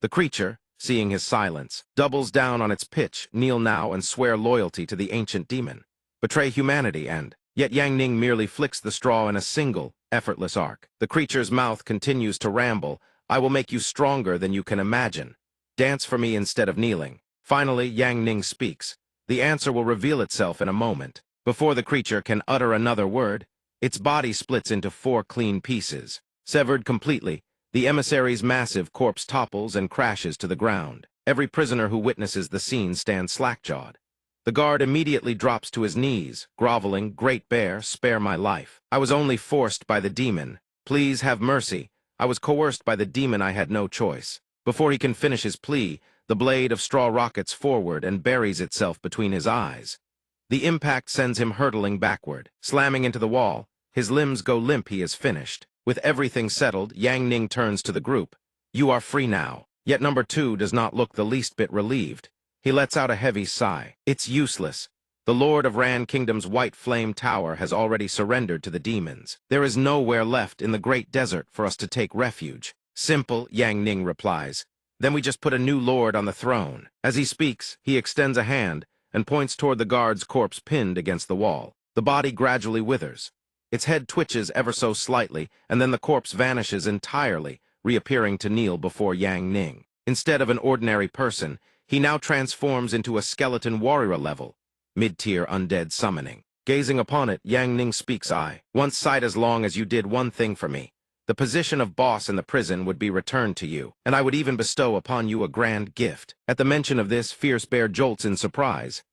The creature, seeing his silence, doubles down on its pitch, kneel now and swear loyalty to the ancient demon. Betray humanity and... Yet Yang Ning merely flicks the straw in a single, effortless arc. The creature's mouth continues to ramble. I will make you stronger than you can imagine. Dance for me instead of kneeling. Finally, Yang Ning speaks. The answer will reveal itself in a moment. Before the creature can utter another word, its body splits into 4 clean pieces. Severed completely, the emissary's massive corpse topples and crashes to the ground. Every prisoner who witnesses the scene stands slack-jawed. The guard immediately drops to his knees, groveling, Great Bear, spare my life. I was only forced by the demon. Please have mercy. I was coerced by the demon. I had no choice. Before he can finish his plea, the blade of straw rockets forward and buries itself between his eyes. The impact sends him hurtling backward. Slamming into the wall, his limbs go limp. He is finished. With everything settled, Yang Ning turns to the group. You are free now. Yet number 2 does not look the least bit relieved. He lets out a heavy sigh. It's useless. The Lord of Ran Kingdom's White Flame Tower has already surrendered to the demons. There is nowhere left in the great desert for us to take refuge. Simple, Yang Ning replies. Then we just put a new lord on the throne. As he speaks, he extends a hand and points toward the guard's corpse pinned against the wall. The body gradually withers. Its head twitches ever so slightly, and then the corpse vanishes entirely, reappearing to kneel before Yang Ning. Instead of an ordinary person, he now transforms into a skeleton warrior level, mid-tier undead summoning. Gazing upon it, Yang Ning speaks. I once sighed as long as you did one thing for me. The position of boss in the prison would be returned to you, and I would even bestow upon you a grand gift. At the mention of this, Fierce Bear jolts in surprise.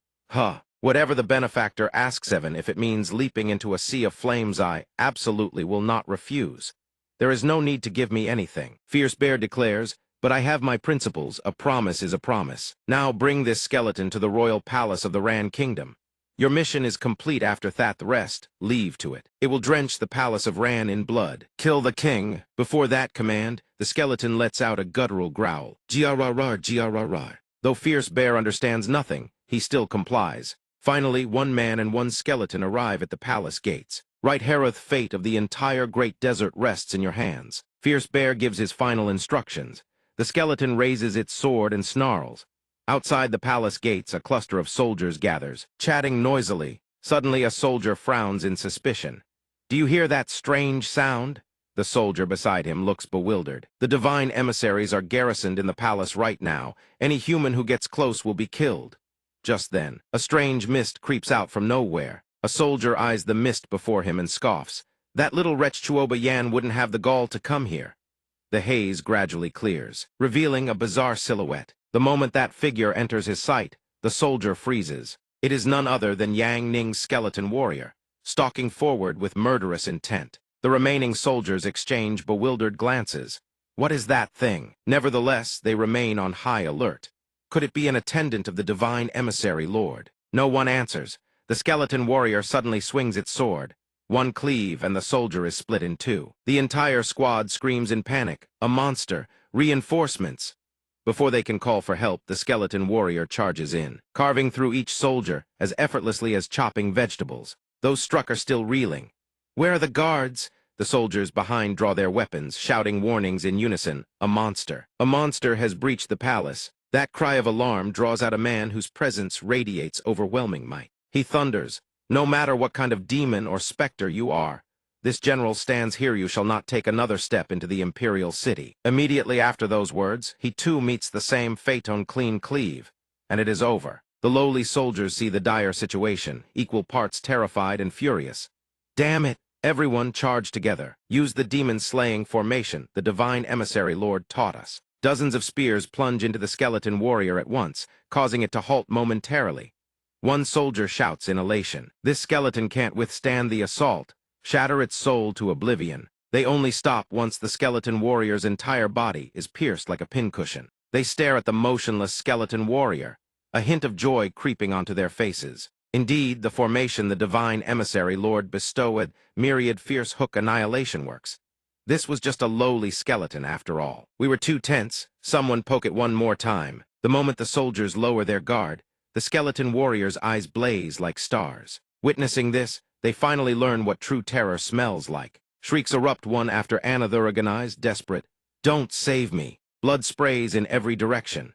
Whatever the benefactor asks, Evan, if it means leaping into a sea of flames, I absolutely will not refuse. There is no need to give me anything, Fierce Bear declares, but I have my principles. A promise is a promise. Now bring this skeleton to the royal palace of the Ran Kingdom. Your mission is complete. After that, the rest, leave to it. It will drench the palace of Ran in blood. Kill the king. Before that command, the skeleton lets out a guttural growl. G-R-R-R, G-R-R-R. Though Fierce Bear understands nothing, he still complies. Finally, 1 man and 1 skeleton arrive at the palace gates. Right Hereth, fate of the entire great desert rests in your hands. Fierce Bear gives his final instructions. The skeleton raises its sword and snarls. Outside the palace gates, a cluster of soldiers gathers, chatting noisily. Suddenly, a soldier frowns in suspicion. Do you hear that strange sound? The soldier beside him looks bewildered. The divine emissaries are garrisoned in the palace right now. Any human who gets close will be killed. Just then, a strange mist creeps out from nowhere. A soldier eyes the mist before him and scoffs. That little wretch Chuoba Yan wouldn't have the gall to come here. The haze gradually clears, revealing a bizarre silhouette. The moment that figure enters his sight, the soldier freezes. It is none other than Yang Ning's skeleton warrior, stalking forward with murderous intent. The remaining soldiers exchange bewildered glances. What is that thing? Nevertheless, they remain on high alert. Could it be an attendant of the divine emissary lord? No one answers. The skeleton warrior suddenly swings its sword. One cleave, and the soldier is split in two. The entire squad screams in panic. A monster! Reinforcements! Before they can call for help, the skeleton warrior charges in, carving through each soldier as effortlessly as chopping vegetables. Those struck are still reeling. Where are the guards? The soldiers behind draw their weapons, shouting warnings in unison. A monster. A monster has breached the palace. That cry of alarm draws out a man whose presence radiates overwhelming might. He thunders, "No matter what kind of demon or specter you are, this general stands here, you shall not take another step into the imperial city." Immediately after those words, he too meets the same fate on clean cleave, and it is over. The lowly soldiers see the dire situation, equal parts terrified and furious. Damn it! Everyone charge together. Use the demon-slaying formation the divine emissary lord taught us. Dozens of spears plunge into the skeleton warrior at once, causing it to halt momentarily. One soldier shouts in elation. This skeleton can't withstand the assault. Shatter its soul to oblivion. They only stop once the skeleton warrior's entire body is pierced like a pincushion. They stare at the motionless skeleton warrior, a hint of joy creeping onto their faces. Indeed, the formation the divine emissary lord bestowed myriad fierce hook annihilation works. This was just a lowly skeleton after all. We were too tense. Someone poke it one more time. The moment the soldiers lower their guard, the skeleton warrior's eyes blaze like stars. Witnessing this, they finally learn what true terror smells like. Shrieks erupt one after another, agonized, desperate. "Don't save me!" Blood sprays in every direction.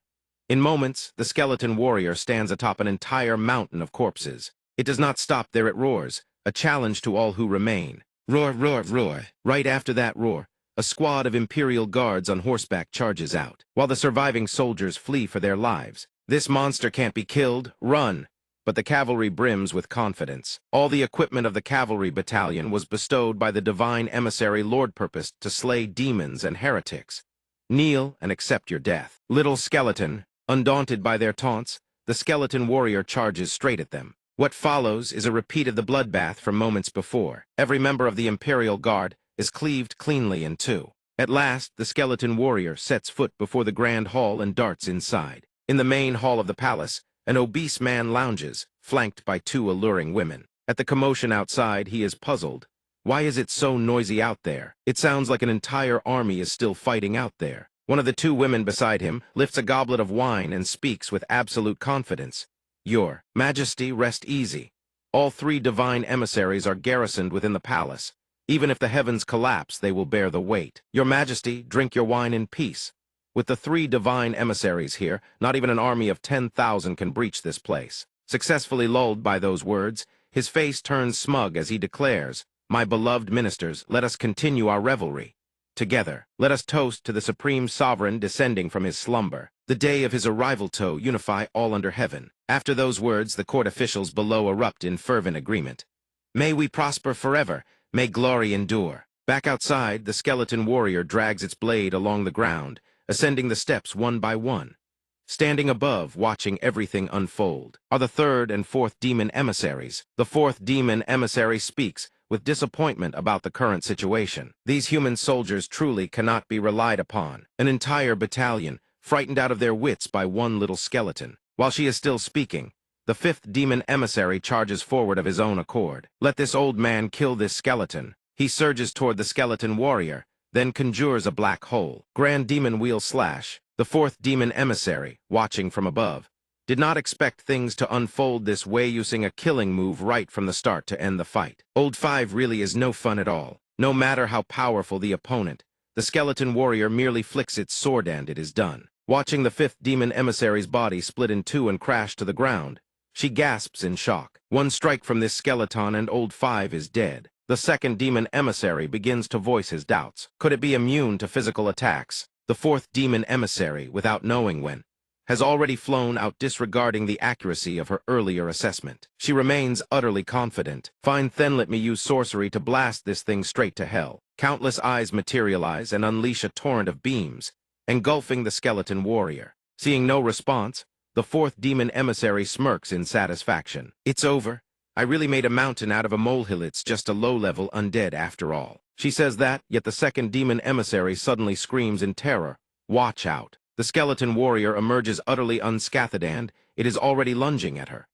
In moments, the skeleton warrior stands atop an entire mountain of corpses. It does not stop there, it roars, a challenge to all who remain. Roar, roar, roar. Right after that roar, a squad of imperial guards on horseback charges out, while the surviving soldiers flee for their lives. This monster can't be killed, run! But the cavalry brims with confidence. All the equipment of the cavalry battalion was bestowed by the divine emissary lord purposed to slay demons and heretics. Kneel and accept your death. Little skeleton. Undaunted by their taunts, the skeleton warrior charges straight at them. What follows is a repeat of the bloodbath from moments before. Every member of the Imperial Guard is cleaved cleanly in two. At last, the skeleton warrior sets foot before the grand hall and darts inside. In the main hall of the palace, an obese man lounges, flanked by two alluring women. At the commotion outside, he is puzzled. Why is it so noisy out there? It sounds like an entire army is still fighting out there. One of the two women beside him lifts a goblet of wine and speaks with absolute confidence. "Your Majesty, rest easy. All three divine emissaries are garrisoned within the palace. Even if the heavens collapse, they will bear the weight. Your Majesty, drink your wine in peace. With the three divine emissaries here, not even an army of 10,000 can breach this place." Successfully lulled by those words, his face turns smug as he declares, "My beloved ministers, let us continue our revelry. Together, let us toast to the supreme sovereign descending from his slumber. The day of his arrival to unify all under heaven." After those words, the court officials below erupt in fervent agreement. "May we prosper forever. May glory endure." Back outside, the skeleton warrior drags its blade along the ground, ascending the steps one by one. Standing above, watching everything unfold, are the third and fourth demon emissaries. The fourth demon emissary speaks, with disappointment about the current situation. These human soldiers truly cannot be relied upon. An entire battalion, frightened out of their wits by one little skeleton. While she is still speaking, the fifth demon emissary charges forward of his own accord. "Let this old man kill this skeleton." He surges toward the skeleton warrior, then conjures a black hole. Grand demon wheel slash. The fourth demon emissary, watching from above, Did not expect things to unfold this way, using a killing move right from the start to end the fight. Old 5 really is no fun at all. No matter how powerful the opponent, the skeleton warrior merely flicks its sword and it is done. Watching the 5th demon emissary's body split in two and crash to the ground, she gasps in shock. One strike from this skeleton and Old 5 is dead. The 2nd demon emissary begins to voice his doubts. Could it be immune to physical attacks? The 4th demon emissary, without knowing when, has already flown out, disregarding the accuracy of her earlier assessment. She remains utterly confident. Fine, then let me use sorcery to blast this thing straight to hell. Countless eyes materialize and unleash a torrent of beams, engulfing the skeleton warrior. Seeing no response, the 4th demon emissary smirks in satisfaction. It's over. I really made a mountain out of a molehill. It's just a low-level undead after all. She says that, yet the 2nd demon emissary suddenly screams in terror. Watch out. The skeleton warrior emerges utterly unscathed and it is already lunging at her.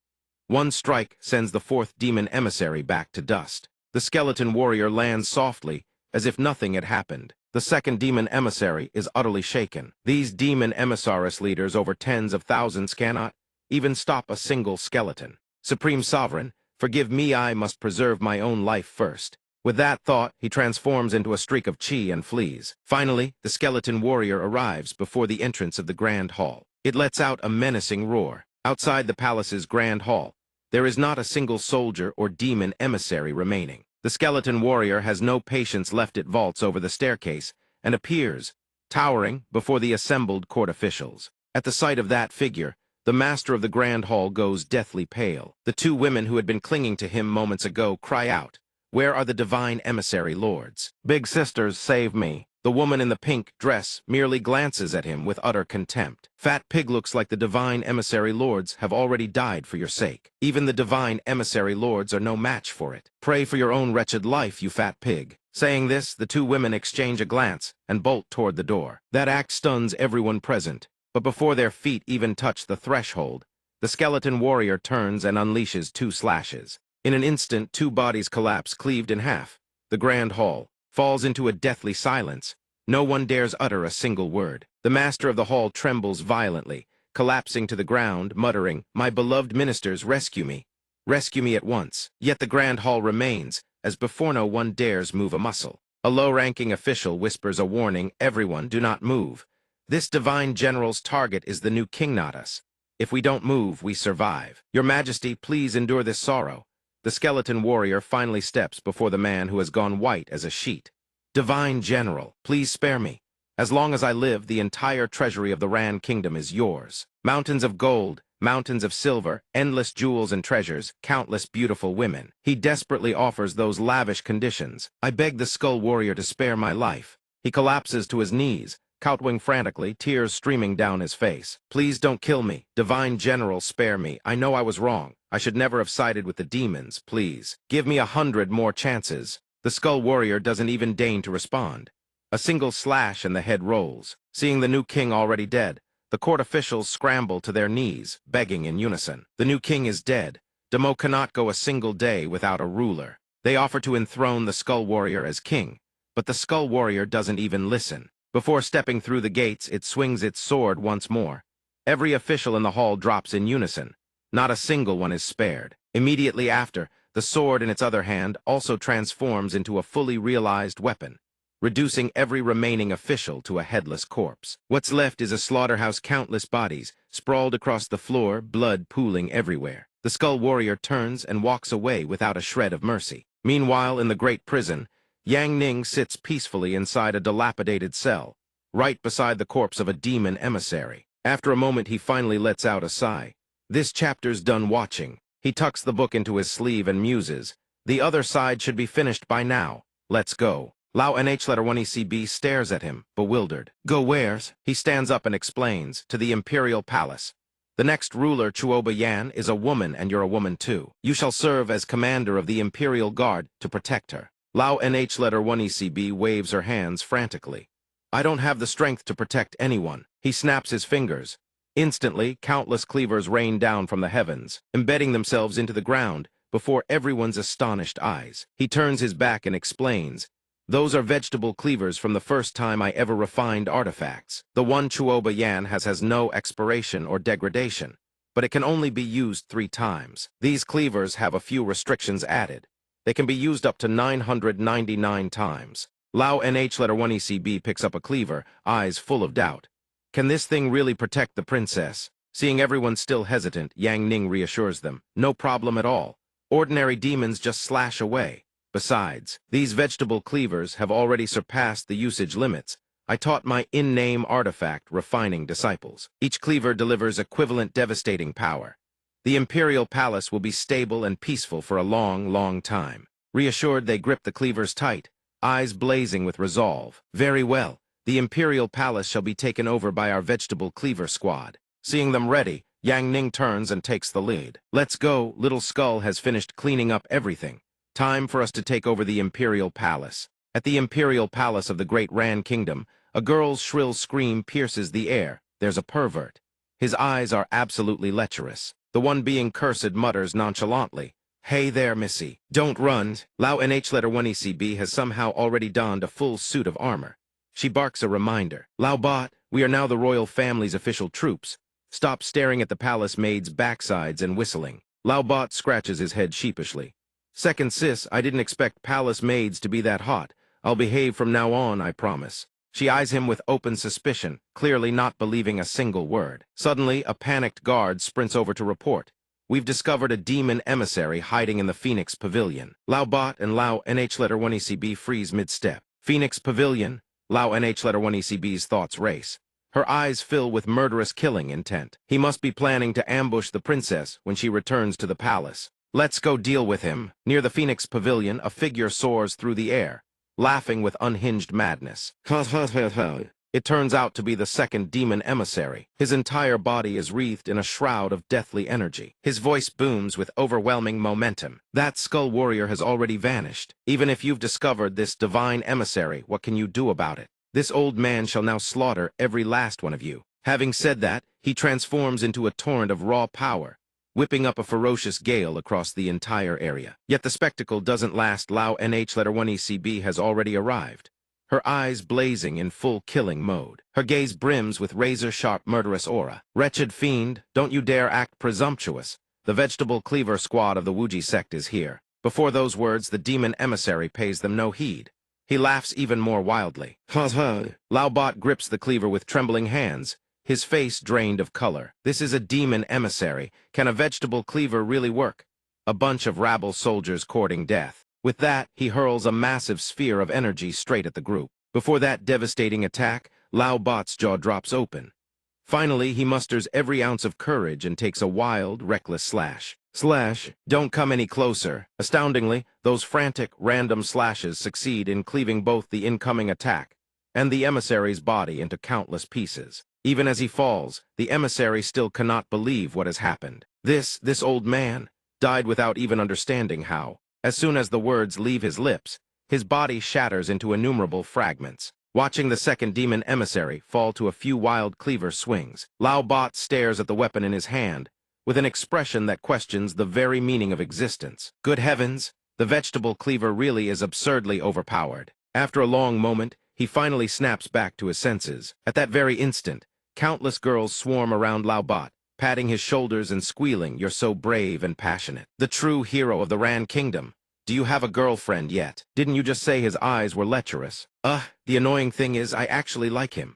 One strike sends the 4th demon emissary back to dust. The skeleton warrior lands softly, as if nothing had happened. The 2nd demon emissary is utterly shaken. These demon emissaris leaders over tens of thousands cannot even stop a single skeleton. Supreme Sovereign, forgive me, I must preserve my own life first. With that thought, he transforms into a streak of chi and flees. Finally, the skeleton warrior arrives before the entrance of the Grand Hall. It lets out a menacing roar. Outside the palace's Grand Hall, there is not a single soldier or demon emissary remaining. The skeleton warrior has no patience left. It vaults over the staircase and appears, towering, before the assembled court officials. At the sight of that figure, the master of the Grand Hall goes deathly pale. The 2 women who had been clinging to him moments ago cry out, "Where are the divine emissary lords? Big sisters, save me." The woman in the pink dress merely glances at him with utter contempt. Fat pig, looks like the divine emissary lords have already died for your sake. Even the divine emissary lords are no match for it. Pray for your own wretched life, you fat pig. Saying this, the 2 women exchange a glance and bolt toward the door. That act stuns everyone present, but before their feet even touch the threshold, the skeleton warrior turns and unleashes 2 slashes. In an instant, 2 bodies collapse, cleaved in half. The Grand Hall falls into a deathly silence. No one dares utter a single word. The master of the hall trembles violently, collapsing to the ground, muttering, "My beloved ministers, rescue me. Rescue me at once." Yet the Grand Hall remains, as before. No one dares move a muscle. A low-ranking official whispers a warning, "Everyone, do not move. This divine general's target is the new king, not us. If we don't move, we survive. Your Majesty, please endure this sorrow." The skeleton warrior finally steps before the man who has gone white as a sheet. "Divine General, please spare me. As long as I live, the entire treasury of the Ran Kingdom is yours. Mountains of gold, mountains of silver, endless jewels and treasures, countless beautiful women." He desperately offers those lavish conditions. "I beg the skull warrior to spare my life." He collapses to his knees, kowtowing frantically, tears streaming down his face. "Please don't kill me. Divine General, spare me. I know I was wrong. I should never have sided with the demons. Please, give me 100 more chances." The skull warrior doesn't even deign to respond. A single slash and the head rolls. Seeing the new king already dead, the court officials scramble to their knees, begging in unison. The new king is dead. Demo cannot go a single day without a ruler. They offer to enthrone the skull warrior as king, but the skull warrior doesn't even listen. Before stepping through the gates, it swings its sword once more. Every official in the hall drops in unison. Not a single one is spared. Immediately after, the sword in its other hand also transforms into a fully realized weapon, reducing every remaining official to a headless corpse. What's left is a slaughterhouse, countless bodies, sprawled across the floor, blood pooling everywhere. The skull warrior turns and walks away without a shred of mercy. Meanwhile, in the great prison, Yang Ning sits peacefully inside a dilapidated cell, right beside the corpse of a demon emissary. After a moment, he finally lets out a sigh. This chapter's done watching. He tucks the book into his sleeve and muses. The other side should be finished by now. Let's go. Lao NH letter 1 ECB stares at him, bewildered. "Go where's?" He stands up and explains, "To the Imperial Palace. The next ruler, Chuoba Yan, is a woman, and you're a woman too. You shall serve as commander of the Imperial Guard to protect her." Lao NH letter 1 ECB waves her hands frantically. "I don't have the strength to protect anyone." He snaps his fingers. Instantly, countless cleavers rain down from the heavens, embedding themselves into the ground before everyone's astonished eyes. He turns his back and explains, "Those are vegetable cleavers from the first time I ever refined artifacts. The one Chuoba Yan has no expiration or degradation. but it can only be used 3 times. These cleavers have a few restrictions added. They can be used up to 999 times. Lao NH letter 1 ECB picks up a cleaver, eyes full of doubt. Can this thing really protect the princess? Seeing everyone still hesitant, Yang Ning reassures them. No problem at all. Ordinary demons just slash away. Besides, these vegetable cleavers have already surpassed the usage limits. I taught my in-name artifact refining disciples. Each cleaver delivers equivalent devastating power. The Imperial Palace will be stable and peaceful for a long, long time. Reassured, they grip the cleavers tight, eyes blazing with resolve. Very well. The Imperial Palace shall be taken over by our vegetable cleaver squad. Seeing them ready, Yang Ning turns and takes the lead. Let's go, Little Skull has finished cleaning up everything. Time for us to take over the Imperial Palace. At the Imperial Palace of the Great Ran Kingdom, a girl's shrill scream pierces the air. There's a pervert. His eyes are absolutely lecherous. The one being cursed mutters nonchalantly, "Hey there, missy. Don't run." Lao NH letter 1 ECB has somehow already donned a full suit of armor. She barks a reminder. "Lao Bot, we are now the royal family's official troops. Stop staring at the palace maids' backsides and whistling." Lao Bot scratches his head sheepishly. "Second sis, I didn't expect palace maids to be that hot. I'll behave from now on, I promise." She eyes him with open suspicion, clearly not believing a single word. Suddenly, a panicked guard sprints over to report. "We've discovered a demon emissary hiding in the Phoenix Pavilion." Lao Bot and Lao NH letter 1 ECB freeze mid-step. Phoenix Pavilion? Lao NH letter 1 ECB's thoughts race. Her eyes fill with murderous killing intent. He must be planning to ambush the princess when she returns to the palace. Let's go deal with him. Near the Phoenix Pavilion, a figure soars through the air, laughing with unhinged madness. It turns out to be the second demon emissary. His entire body is wreathed in a shroud of deathly energy. His voice booms with overwhelming momentum. "That skull warrior has already vanished. Even if you've discovered this divine emissary, what can you do about it? This old man shall now slaughter every last one of you." Having said that, he transforms into a torrent of raw power, whipping up a ferocious gale across the entire area. Yet the spectacle doesn't last. Lao NH letter 1 ECB has already arrived, her eyes blazing in full killing mode. Her gaze brims with razor-sharp murderous aura. "Wretched fiend, don't you dare act presumptuous. The vegetable cleaver squad of the Wuji sect is here." Before those words, the demon emissary pays them no heed. He laughs even more wildly. Lao Bot grips the cleaver with trembling hands, his face drained of color. This is a demon emissary. Can a vegetable cleaver really work? A bunch of rabble soldiers courting death. With that, he hurls a massive sphere of energy straight at the group. Before that devastating attack, Lao Bot's jaw drops open. Finally, he musters every ounce of courage and takes a wild, reckless slash. Don't come any closer. Astoundingly, those frantic, random slashes succeed in cleaving both the incoming attack and the emissary's body into countless pieces. Even as he falls, the emissary still cannot believe what has happened. This old man died without even understanding how. As soon as the words leave his lips, his body shatters into innumerable fragments. Watching the second demon emissary fall to a few wild cleaver swings, Lao Bot stares at the weapon in his hand with an expression that questions the very meaning of existence. Good heavens, the vegetable cleaver really is absurdly overpowered. After a long moment, he finally snaps back to his senses. At that very instant, countless girls swarm around Lao Bot, patting his shoulders and squealing, "You're so brave and passionate. The true hero of the Ran Kingdom. Do you have a girlfriend yet? Didn't you just say his eyes were lecherous?" The annoying thing is I actually like him."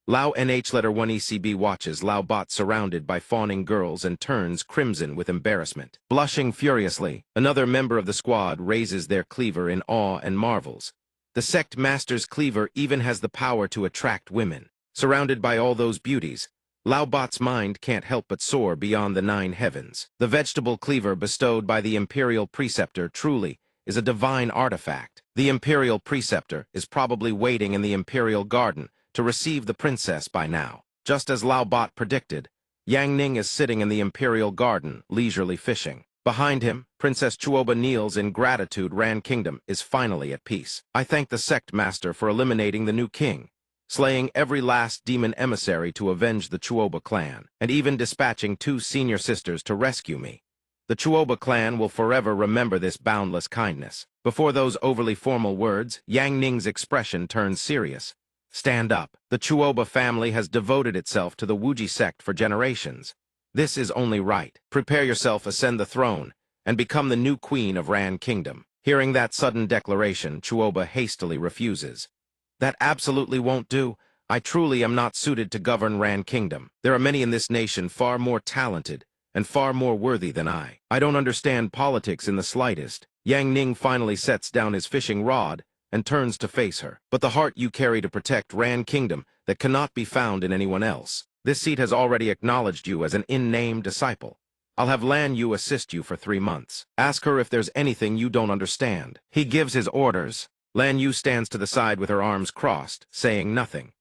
Lao NH letter 1 ECB watches Lao Bot surrounded by fawning girls and turns crimson with embarrassment. Blushing furiously, another member of the squad raises their cleaver in awe and marvels. The sect master's cleaver even has the power to attract women. Surrounded by all those beauties, Lao Bot's mind can't help but soar beyond the 9 heavens. The vegetable cleaver bestowed by the Imperial Preceptor truly is a divine artifact. The Imperial Preceptor is probably waiting in the Imperial Garden to receive the princess by now. Just as Lao Bot predicted, Yang Ning is sitting in the Imperial Garden, leisurely fishing. Behind him, Princess Chuoba kneels in gratitude. Ran Kingdom is finally at peace. I thank the sect master for eliminating the new king, slaying every last demon emissary to avenge the Chuoba clan, and even dispatching 2 senior sisters to rescue me. The Chuoba clan will forever remember this boundless kindness. Before those overly formal words, Yang Ning's expression turns serious. Stand up. The Chuoba family has devoted itself to the Wuji sect for generations. This is only right. Prepare yourself, ascend the throne, and become the new queen of Ran Kingdom. Hearing that sudden declaration, Chuoba hastily refuses. That absolutely won't do. I truly am not suited to govern Ran Kingdom. There are many in this nation far more talented and far more worthy than I. I don't understand politics in the slightest. Yang Ning finally sets down his fishing rod and turns to face her. But the heart you carry to protect Ran Kingdom that cannot be found in anyone else. This seat has already acknowledged you as an in-name disciple. I'll have Lan Yu assist you for 3 months. Ask her if there's anything you don't understand. He gives his orders. Lan Yu stands to the side with her arms crossed, saying nothing.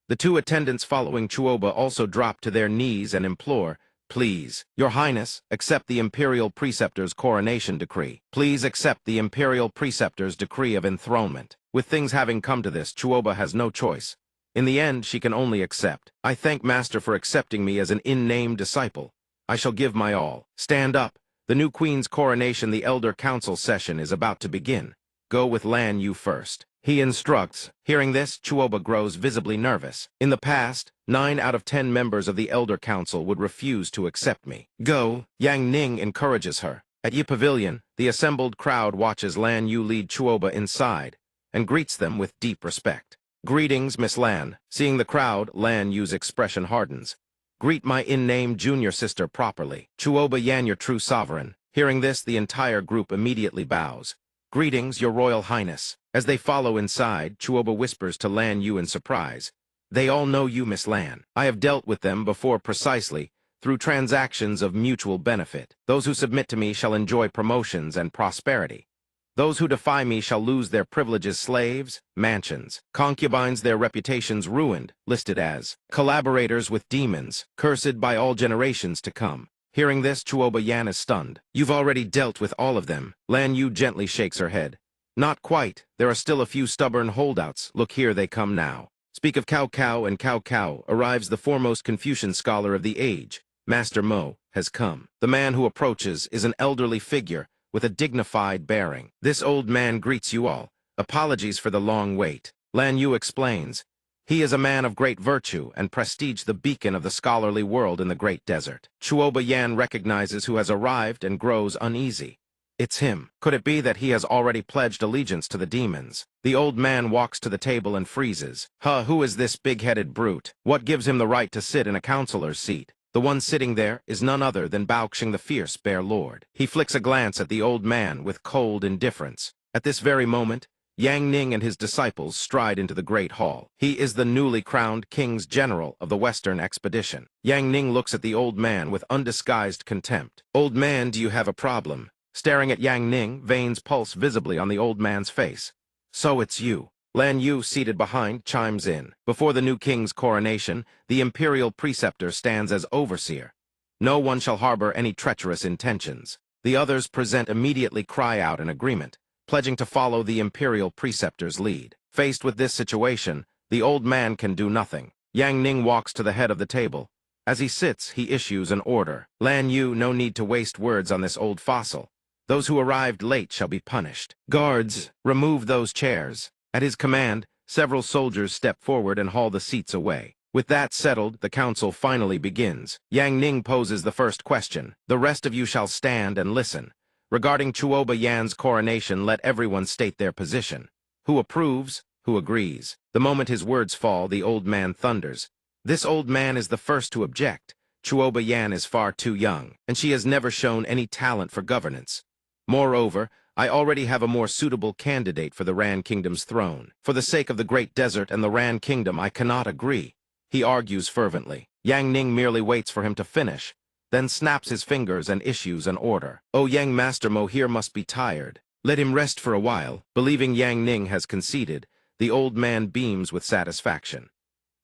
The 2 attendants following Chuoba also drop to their knees and implore, "Please, Your Highness, accept the Imperial Preceptor's coronation decree. Please accept the Imperial Preceptor's decree of enthronement." With things having come to this, Chuoba has no choice. In the end, she can only accept. I thank Master for accepting me as an in-name disciple. I shall give my all. Stand up. The new queen's coronation, the Elder Council session, is about to begin. Go with Lan Yu first. He instructs. Hearing this, Chuoba grows visibly nervous. In the past, 9 out of 10 members of the Elder Council would refuse to accept me. Go. Yang Ning encourages her. At Yi Pavilion, the assembled crowd watches Lan Yu lead Chuoba inside and greets them with deep respect. Greetings, Miss Lan. Seeing the crowd, Lan Yu's expression hardens. Greet my in-name junior sister properly. Chuoba Yan, your true sovereign. Hearing this, the entire group immediately bows. Greetings, Your Royal Highness. As they follow inside, Chuoba whispers to Lan Yu in surprise. They all know you, Miss Lan. I have dealt with them before precisely, through transactions of mutual benefit. Those who submit to me shall enjoy promotions and prosperity. Those who defy me shall lose their privileges, slaves, mansions, concubines, their reputations ruined, listed as collaborators with demons, cursed by all generations to come. Hearing this, Chuoba Yan is stunned. You've already dealt with all of them. Lan Yu gently shakes her head. Not quite. There are still a few stubborn holdouts. Look, here they come now. Speak of Cao Cao, and Cao Cao arrives the foremost Confucian scholar of the age. Master Mo has come. The man who approaches is an elderly figure with a dignified bearing. This old man greets you all. Apologies for the long wait. Lan Yu explains. He is a man of great virtue and prestige, the beacon of the scholarly world in the great desert. Chuoba Yan recognizes who has arrived and grows uneasy. It's him. Could it be that he has already pledged allegiance to the demons? The old man walks to the table and freezes. Who is this big-headed brute? What gives him the right to sit in a counselor's seat? The one sitting there is none other than Baoxing, the fierce Bear Lord. He flicks a glance at the old man with cold indifference. At this very moment, Yang Ning and his disciples stride into the great hall. He is the newly crowned king's general of the Western expedition. Yang Ning looks at the old man with undisguised contempt. Old man, do you have a problem? Staring at Yang Ning, veins pulse visibly on the old man's face. So it's you. Lan Yu, seated behind, chimes in. Before the new king's coronation, the imperial preceptor stands as overseer. No one shall harbor any treacherous intentions. The others present immediately cry out in agreement, pledging to follow the imperial preceptor's lead. Faced with this situation, the old man can do nothing. Yang Ning walks to the head of the table. As he sits, he issues an order. Lan Yu, no need to waste words on this old fossil. Those who arrived late shall be punished. Guards, remove those chairs. At his command, several soldiers step forward and haul the seats away. With that settled, the council finally begins. Yang Ning poses the first question. The rest of you shall stand and listen. Regarding Chuoba Yan's coronation, let everyone state their position. Who approves? Who agrees? The moment his words fall, the old man thunders. This old man is the first to object. Chuoba Yan is far too young, and she has never shown any talent for governance. Moreover, I already have a more suitable candidate for the Ran Kingdom's throne. For the sake of the Great Desert and the Ran Kingdom, I cannot agree. He argues fervently. Yang Ning merely waits for him to finish, then snaps his fingers and issues an order. Oh, Yang Master Mo here must be tired. Let him rest for a while. Believing Yang Ning has conceded, the old man beams with satisfaction.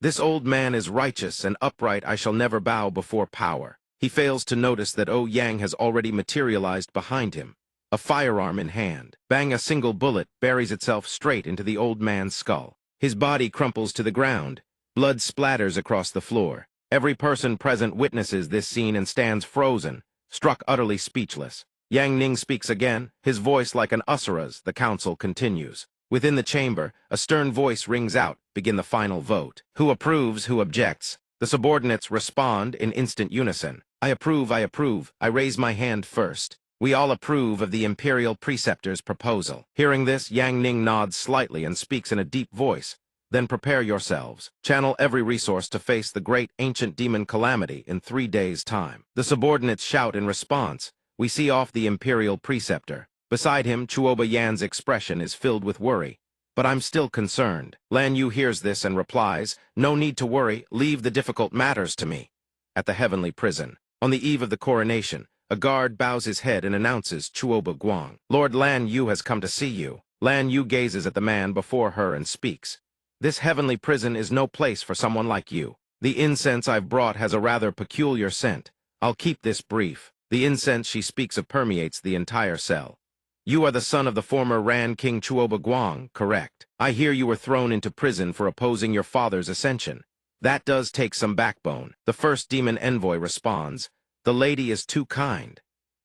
This old man is righteous and upright. I shall never bow before power. He fails to notice that Oh Yang has already materialized behind him, a firearm in hand. Bang, a single bullet buries itself straight into the old man's skull. His body crumples to the ground. Blood splatters across the floor. Every person present witnesses this scene and stands frozen, struck utterly speechless. Yang Ning speaks again, his voice like an Usura's. The council continues. Within the chamber, a stern voice rings out. Begin the final vote. Who approves? Who objects? The subordinates respond in instant unison. I approve, I approve. I raise my hand first. We all approve of the imperial preceptor's proposal. Hearing this, Yang Ning nods slightly and speaks in a deep voice. Then prepare yourselves. Channel every resource to face the great ancient demon calamity in 3 days' time. The subordinates shout in response. We see off the imperial preceptor. Beside him, Chuoba Yan's expression is filled with worry. But I'm still concerned. Lan Yu hears this and replies, no need to worry, leave the difficult matters to me. At the heavenly prison. On the eve of the coronation, a guard bows his head and announces Chuoba Guang. Lord Lan Yu has come to see you. Lan Yu gazes at the man before her and speaks. This heavenly prison is no place for someone like you. The incense I've brought has a rather peculiar scent. I'll keep this brief. The incense she speaks of permeates the entire cell. You are the son of the former Ran King Chuoba Guang, correct? I hear you were thrown into prison for opposing your father's ascension. That does take some backbone. The first demon envoy responds, the lady is too kind.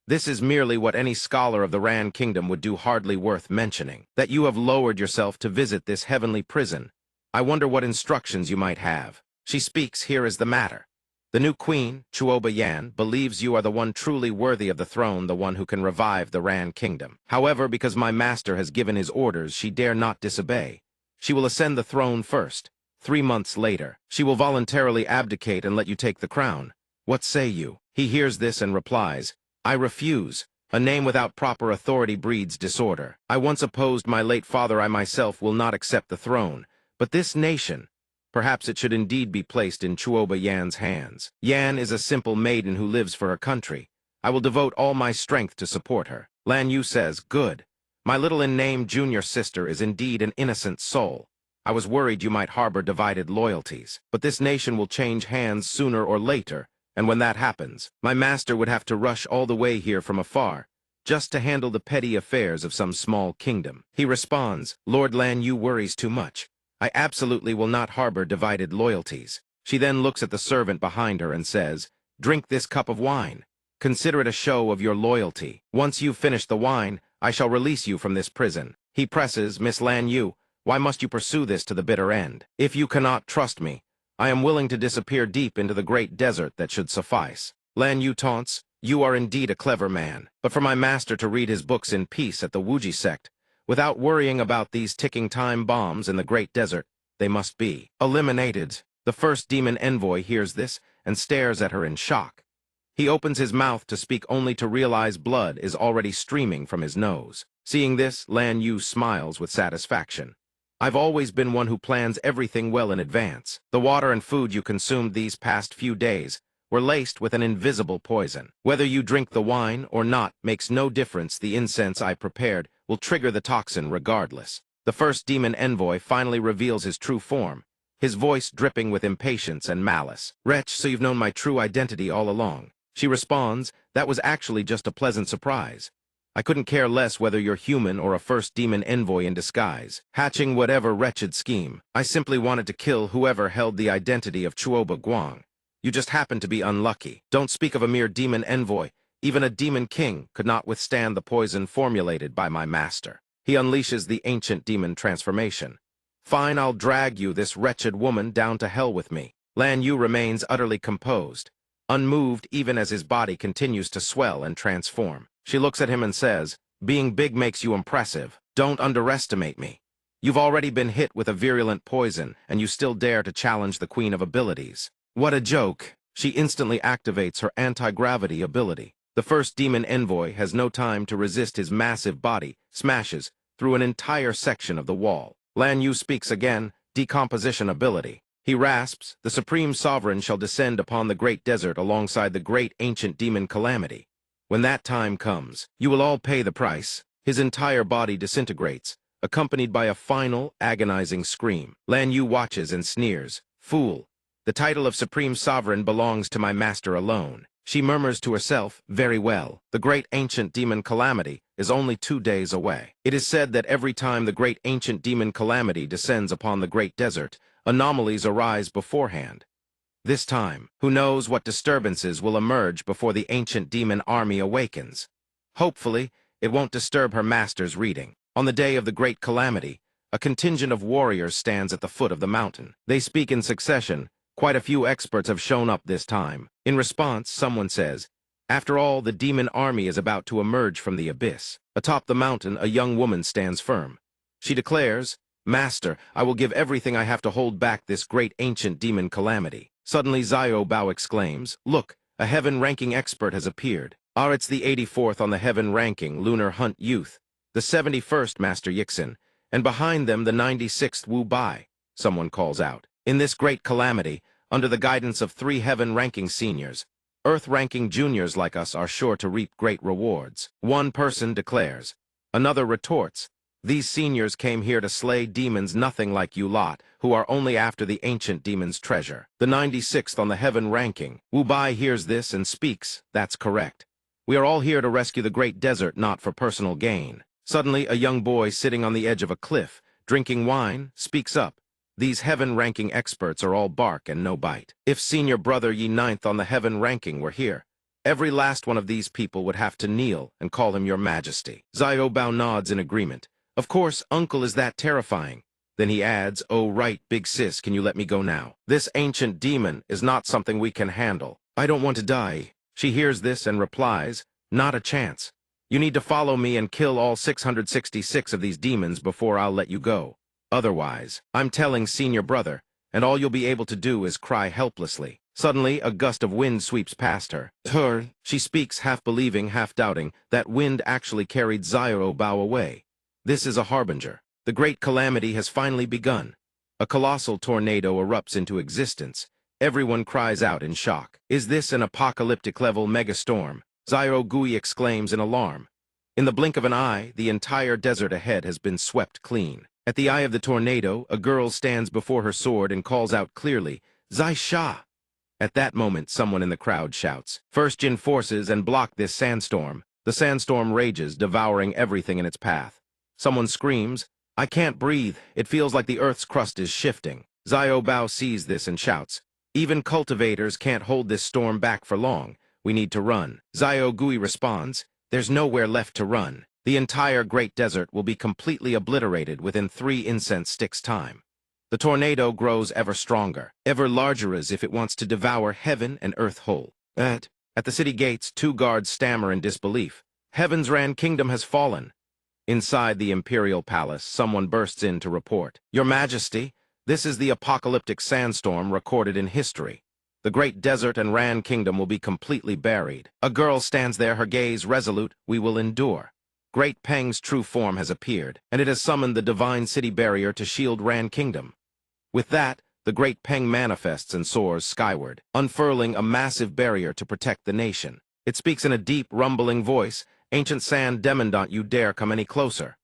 This is merely what any scholar of the Ran Kingdom would do, hardly worth mentioning. That you have lowered yourself to visit this heavenly prison. I wonder what instructions you might have. She speaks, here is the matter. The new queen, Chuoba Yan, believes you are the one truly worthy of the throne, the one who can revive the Ran Kingdom. However, because my master has given his orders, she dare not disobey. She will ascend the throne first. 3 months later, she will voluntarily abdicate and let you take the crown. What say you? He hears this and replies, I refuse. A name without proper authority breeds disorder. I once opposed my late father. I myself will not accept the throne. But this nation, perhaps it should indeed be placed in Chuoba Yan's hands. Yan is a simple maiden who lives for her country. I will devote all my strength to support her. Lan Yu says, good. My little in-name junior sister is indeed an innocent soul. I was worried you might harbor divided loyalties. But this nation will change hands sooner or later, and when that happens, my master would have to rush all the way here from afar, just to handle the petty affairs of some small kingdom. He responds, Lord Lan Yu worries too much. I absolutely will not harbor divided loyalties. She then looks at the servant behind her and says, drink this cup of wine. Consider it a show of your loyalty. Once you've finished the wine, I shall release you from this prison. He presses, Miss Lan Yu, why must you pursue this to the bitter end? If you cannot trust me, I am willing to disappear deep into the great desert. That should suffice. Lan Yu taunts, you are indeed a clever man, but for my master to read his books in peace at the Wuji Sect, without worrying about these ticking time bombs in the great desert, they must be eliminated. The first demon envoy hears this and stares at her in shock. He opens his mouth to speak only to realize blood is already streaming from his nose. Seeing this, Lan Yu smiles with satisfaction. I've always been one who plans everything well in advance. The water and food you consumed these past few days were laced with an invisible poison. Whether you drink the wine or not makes no difference. The incense I prepared will trigger the toxin regardless. The first demon envoy finally reveals his true form, his voice dripping with impatience and malice. Wretch, so you've known my true identity all along. She responds, that was actually just a pleasant surprise. I couldn't care less whether you're human or a first demon envoy in disguise, hatching whatever wretched scheme. I simply wanted to kill whoever held the identity of Chuoba Guang. You just happened to be unlucky. Don't speak of a mere demon envoy. Even a demon king could not withstand the poison formulated by my master. He unleashes the ancient demon transformation. Fine, I'll drag you, this wretched woman, down to hell with me. Lan Yu remains utterly composed, unmoved even as his body continues to swell and transform. She looks at him and says, being big makes you impressive. Don't underestimate me. You've already been hit with a virulent poison, and you still dare to challenge the Queen of Abilities. What a joke. She instantly activates her anti-gravity ability. The first demon envoy has no time to resist. His massive body smashes through an entire section of the wall. Lan Yu speaks again, decomposition ability. He rasps, the Supreme Sovereign shall descend upon the great desert alongside the great ancient demon calamity. When that time comes, you will all pay the price. His entire body disintegrates, accompanied by a final, agonizing scream. Lan Yu watches and sneers. Fool, the title of Supreme Sovereign belongs to my master alone. She murmurs to herself, very well, the great ancient demon calamity is only 2 days away. It is said that every time the great ancient demon calamity descends upon the great desert, anomalies arise beforehand. This time, who knows what disturbances will emerge before the ancient demon army awakens. Hopefully, it won't disturb her master's reading. On the day of the great calamity, a contingent of warriors stands at the foot of the mountain. They speak in succession, Quite a few experts have shown up this time. In response, someone says, "After all, the demon army is about to emerge from the abyss." Atop the mountain, a young woman stands firm. She declares, "Master, I will give everything I have to hold back this great ancient demon calamity." Suddenly, Xiao Bao exclaims, "Look, a heaven-ranking expert has appeared." It's the 84th on the heaven-ranking Lunar Hunt Youth, the 71st Master Yixin, and behind them the 96th Wu Bai, someone calls out. In this great calamity, under the guidance of 3 heaven-ranking seniors, Earth-ranking juniors like us are sure to reap great rewards. One person declares. Another retorts, "These seniors came here to slay demons nothing like you lot, who are only after the ancient demon's treasure." The 96th on the heaven ranking, Wu Bai hears this and speaks, "That's correct. We are all here to rescue the great desert, not for personal gain." Suddenly, a young boy sitting on the edge of a cliff, drinking wine, speaks up. "These heaven-ranking experts are all bark and no bite. If senior brother ye 9th on the heaven ranking were here, every last one of these people would have to kneel and call him your majesty." Xiao Bao nods in agreement. "Of course, uncle is that terrifying." Then he adds, "Oh right, big sis, can you let me go now? This ancient demon is not something we can handle. I don't want to die." She hears this and replies, "Not a chance. You need to follow me and kill all 666 of these demons before I'll let you go. Otherwise, I'm telling senior brother, and all you'll be able to do is cry helplessly." Suddenly, a gust of wind sweeps past her. She speaks, half believing, half doubting, that wind actually carried Xiao Bao away. This is a harbinger. The great calamity has finally begun. A colossal tornado erupts into existence. Everyone cries out in shock. "Is this an apocalyptic-level megastorm?" Xiao Gui exclaims in alarm. In the blink of an eye, the entire desert ahead has been swept clean. At the eye of the tornado, a girl stands before her sword and calls out clearly, "Zai Sha!" At that moment, someone in the crowd shouts, "First Jin forces and block this sandstorm." The sandstorm rages, devouring everything in its path. Someone screams, "I can't breathe. It feels like the Earth's crust is shifting." Xiao Bao sees this and shouts, "Even cultivators can't hold this storm back for long. We need to run." Xiao Gui responds, "There's nowhere left to run. The entire Great Desert will be completely obliterated within 3 incense sticks' time." The tornado grows ever stronger, ever larger, as if it wants to devour heaven and earth whole. At the city gates, 2 guards stammer in disbelief. "Heaven's Ran Kingdom has fallen." Inside the imperial palace, someone bursts in to report, "Your Majesty, this is the apocalyptic sandstorm recorded in history. The Great Desert and Ran Kingdom will be completely buried." A girl stands there, her gaze resolute. "We will endure. Great Peng's true form has appeared, and it has summoned the divine city barrier to shield Ran Kingdom." With that, the Great Peng manifests and soars skyward, unfurling a massive barrier to protect the nation. It speaks in a deep, rumbling voice, "Ancient Sand Demon, don't you dare come any closer."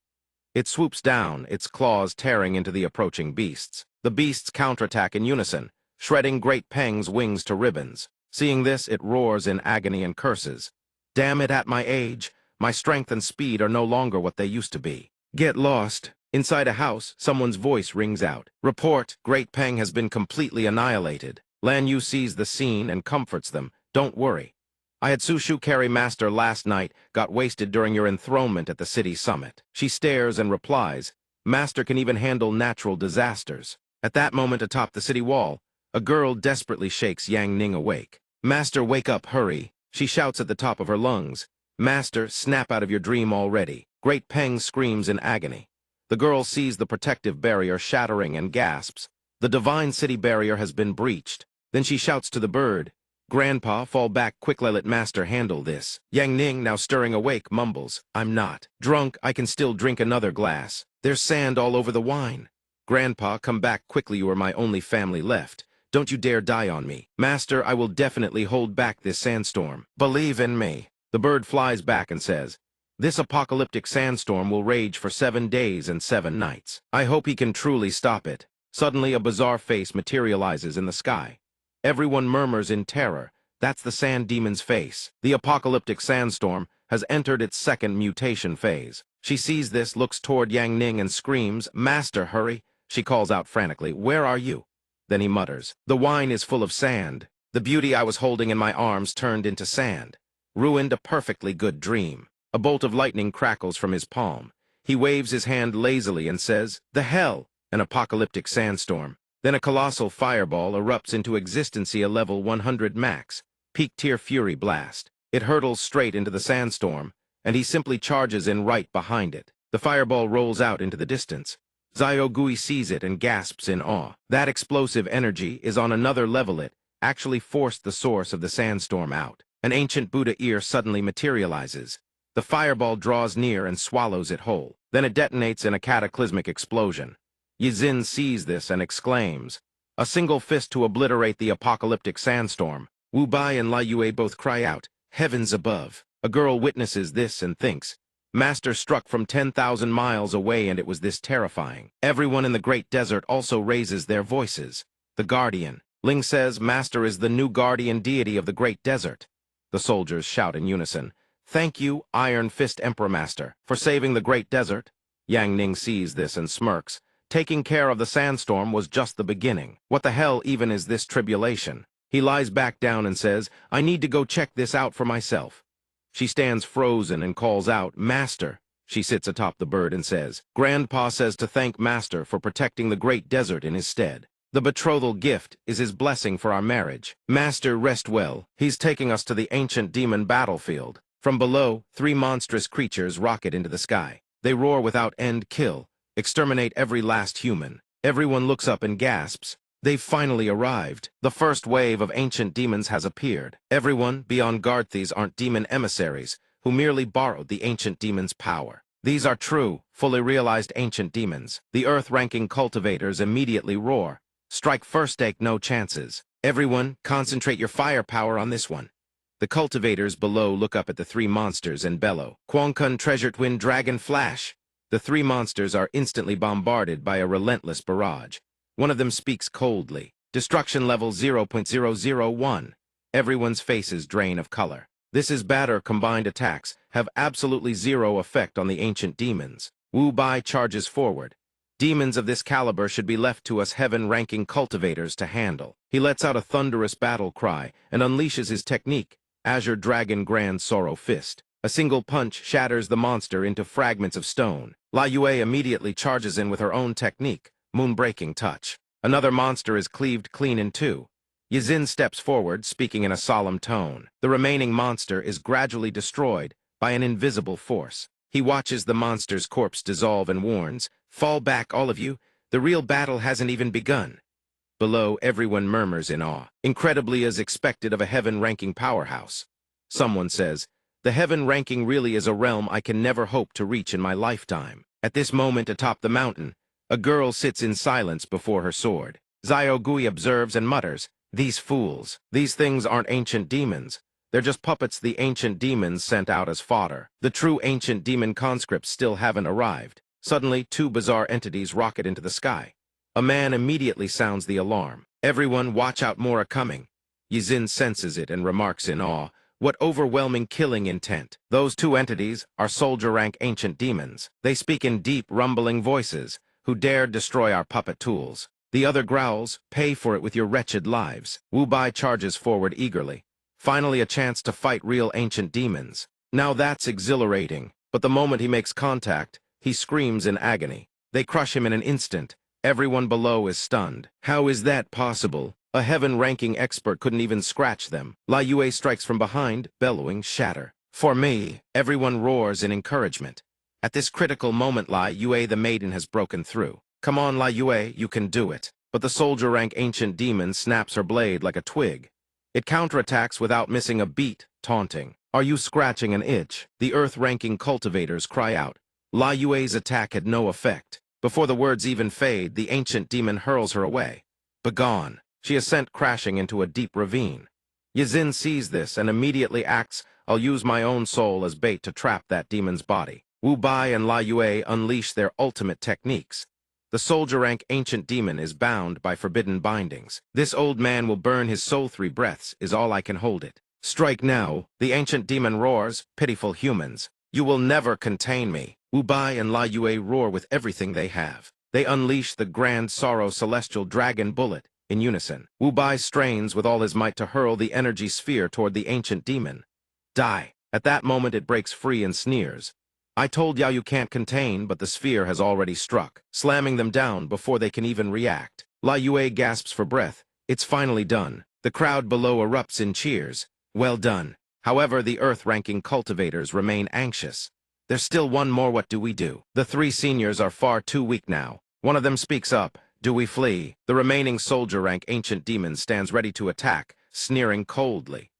It swoops down, its claws tearing into the approaching beasts. The beasts counterattack in unison, shredding Great Peng's wings to ribbons. Seeing this, it roars in agony and curses. "Damn it, at my age, my strength and speed are no longer what they used to be." Get lost. Inside a house, someone's voice rings out. "Report, Great Peng has been completely annihilated." Lan Yu sees the scene and comforts them. "Don't worry. I had Sushu carry master last night, got wasted during your enthronement at the city summit." She stares and replies, "Master can even handle natural disasters." At that moment, atop the city wall, a girl desperately shakes Yang Ning awake. "Master, wake up, hurry." She shouts at the top of her lungs. "Master, snap out of your dream already." Great Peng screams in agony. The girl sees the protective barrier shattering and gasps. The divine city barrier has been breached. Then she shouts to the bird, "Grandpa, fall back quickly, let master handle this." Yang Ning, now stirring awake, mumbles, "I'm not drunk, I can still drink another glass. There's sand all over the wine." "Grandpa, come back quickly, you are my only family left. Don't you dare die on me." "Master, I will definitely hold back this sandstorm. Believe in me." The bird flies back and says, "This apocalyptic sandstorm will rage for 7 days and 7 nights. I hope he can truly stop it." Suddenly, a bizarre face materializes in the sky. Everyone murmurs in terror. That's the sand demon's face. The apocalyptic sandstorm has entered its 2nd mutation phase. She sees this, looks toward Yang Ning and screams, "Master, hurry." She calls out frantically, "Where are you?" Then he mutters, "The wine is full of sand. The beauty I was holding in my arms turned into sand. Ruined a perfectly good dream." A bolt of lightning crackles from his palm. He waves his hand lazily and says, "The hell! An apocalyptic sandstorm. Then a colossal fireball erupts into existence, a level 100 max, peak tier fury blast. It hurtles straight into the sandstorm, and he simply charges in right behind it. The fireball rolls out into the distance. Zyogui sees it and gasps in awe. That explosive energy is on another level. It actually forced the source of the sandstorm out. An ancient Buddha ear suddenly materializes. The fireball draws near and swallows it whole. Then it detonates in a cataclysmic explosion. Yizin sees this and exclaims, "A single fist to obliterate the apocalyptic sandstorm." Wu Bai and Lai Yue both cry out, "Heavens above." A girl witnesses this and thinks, "Master struck from 10,000 miles away, and it was this terrifying." Everyone in the great desert also raises their voices. The guardian. Ling says Master is the new guardian deity of the great desert. The soldiers shout in unison, "Thank you, Iron Fist Emperor Master, for saving the great desert." Yang Ning sees this and smirks. Taking care of the sandstorm was just the beginning. What the hell even is this tribulation? He lies back down and says, "I need to go check this out for myself." She stands frozen and calls out, "Master." She sits atop the bird and says, "Grandpa says to thank Master for protecting the great desert in his stead. The betrothal gift is his blessing for our marriage. Master, rest well. He's taking us to the ancient demon battlefield." From below, 3 monstrous creatures rocket into the sky. They roar without end, kill, exterminate every last human. Everyone looks up and gasps. They've finally arrived. The first wave of ancient demons has appeared. Everyone beyond Garthes aren't demon emissaries, who merely borrowed the ancient demon's power. These are true, fully realized ancient demons. The earth-ranking cultivators immediately roar. "Strike first, take no chances. Everyone, concentrate your firepower on this one." The cultivators below look up at the 3 monsters and bellow, "Quangkun Treasure Twin Dragon Flash!" The 3 monsters are instantly bombarded by a relentless barrage. One of them speaks coldly. "Destruction level 0.001. Everyone's faces drain of color. This is batter combined attacks have absolutely zero effect on the ancient demons. Wu Bai charges forward. Demons of this caliber should be left to us heaven-ranking cultivators to handle. He lets out a thunderous battle cry and unleashes his technique, Azure Dragon Grand Sorrow Fist. A single punch shatters the monster into fragments of stone. Lai Yue immediately charges in with her own technique, Moonbreaking Touch. Another monster is cleaved clean in 2. Yizin steps forward, speaking in a solemn tone. The remaining monster is gradually destroyed by an invisible force. He watches the monster's corpse dissolve and warns, "Fall back, all of you. The real battle hasn't even begun." Below, everyone murmurs in awe, incredibly as expected of a heaven-ranking powerhouse. Someone says, "The heaven-ranking really is a realm I can never hope to reach in my lifetime." At this moment atop the mountain, a girl sits in silence before her sword. Zyogui observes and mutters, "These fools. These things aren't ancient demons. They're just puppets the ancient demons sent out as fodder. The true ancient demon conscripts still haven't arrived." Suddenly, 2 bizarre entities rocket into the sky. A man immediately sounds the alarm. "Everyone, watch out, more are coming." Yizin senses it and remarks in awe, "What overwhelming killing intent." Those 2 entities are soldier-rank ancient demons. They speak in deep, rumbling voices, "Who dared destroy our puppet tools?" The other growls, "Pay for it with your wretched lives." Wu Bai charges forward eagerly. Finally a chance to fight real ancient demons. Now that's exhilarating, but the moment he makes contact, he screams in agony. They crush him in an instant. Everyone below is stunned. How is that possible? A heaven-ranking expert couldn't even scratch them. Lai Yue strikes from behind, bellowing, "Shatter." "For me!" Everyone roars in encouragement. At this critical moment, Lai Yue the maiden has broken through. "Come on, Lai Yue, you can do it." But the soldier-rank ancient demon snaps her blade like a twig. It counterattacks without missing a beat, taunting, "Are you scratching an itch?" The earth-ranking cultivators cry out. Lai Yue's attack had no effect. Before the words even fade, the ancient demon hurls her away. Begone! She is sent crashing into a deep ravine. Yizin sees this and immediately acts, "I'll use my own soul as bait to trap that demon's body." Wu Bai and Lai Yue unleash their ultimate techniques. The soldier-rank ancient demon is bound by forbidden bindings. "This old man will burn his soul 3 breaths, is all I can hold it." "Strike now!" The ancient demon roars, "Pitiful humans. You will never contain me." Wu Bai and Lai Yue roar with everything they have. They unleash the Grand Sorrow Celestial Dragon Bullet in unison. Wu Bai strains with all his might to hurl the energy sphere toward the ancient demon. "Die!" At that moment it breaks free and sneers. "I told ya you can't contain, but the sphere has already struck, slamming them down before they can even react." La Yue gasps for breath. It's finally done. The crowd below erupts in cheers. Well done. However, the Earth-ranking cultivators remain anxious. There's still one more. What do we do? The three seniors are far too weak now. One of them speaks up. Do we flee? The remaining soldier-rank ancient demon stands ready to attack, sneering coldly.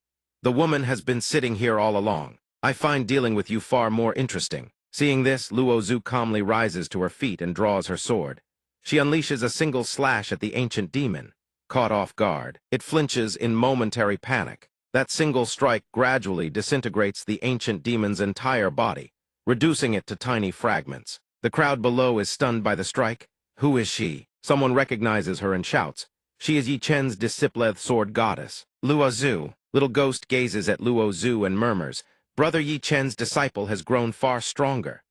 The woman has been sitting here all along. I find dealing with you far more interesting. Seeing this, Luo Zhu calmly rises to her feet and draws her sword. She unleashes a single slash at the ancient demon. Caught off guard, it flinches in momentary panic. That single strike gradually disintegrates the ancient demon's entire body, reducing it to tiny fragments. The crowd below is stunned by the strike. Who is she? Someone recognizes her and shouts. She is Yi Chen's discipled sword goddess. Luo Zhu. Little Ghost gazes at Luo Zhu and murmurs, Brother Yi Chen's disciple has grown far stronger.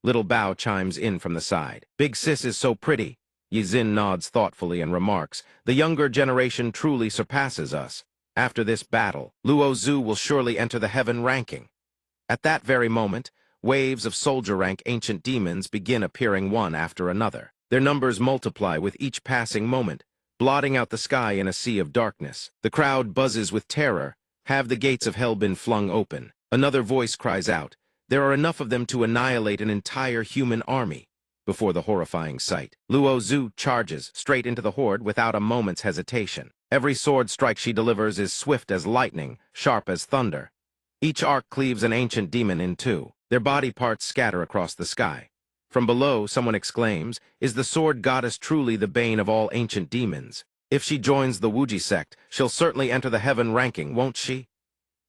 Little Bao chimes in from the side. Big sis is so pretty. Yi Zin nods thoughtfully and remarks, the younger generation truly surpasses us. After this battle, Luo Zhu will surely enter the heaven ranking. At that very moment, waves of soldier-rank ancient demons begin appearing one after another. Their numbers multiply with each passing moment, blotting out the sky in a sea of darkness. The crowd buzzes with terror. Have the gates of hell been flung open? Another voice cries out, there are enough of them to annihilate an entire human army. Before the horrifying sight, Luo Zhu charges straight into the horde without a moment's hesitation. Every sword strike she delivers is swift as lightning, sharp as thunder. Each arc cleaves an ancient demon in two. Their body parts scatter across the sky. From below, someone exclaims, is the sword goddess truly the bane of all ancient demons? If she joins the Wuji sect, she'll certainly enter the heaven ranking, won't she?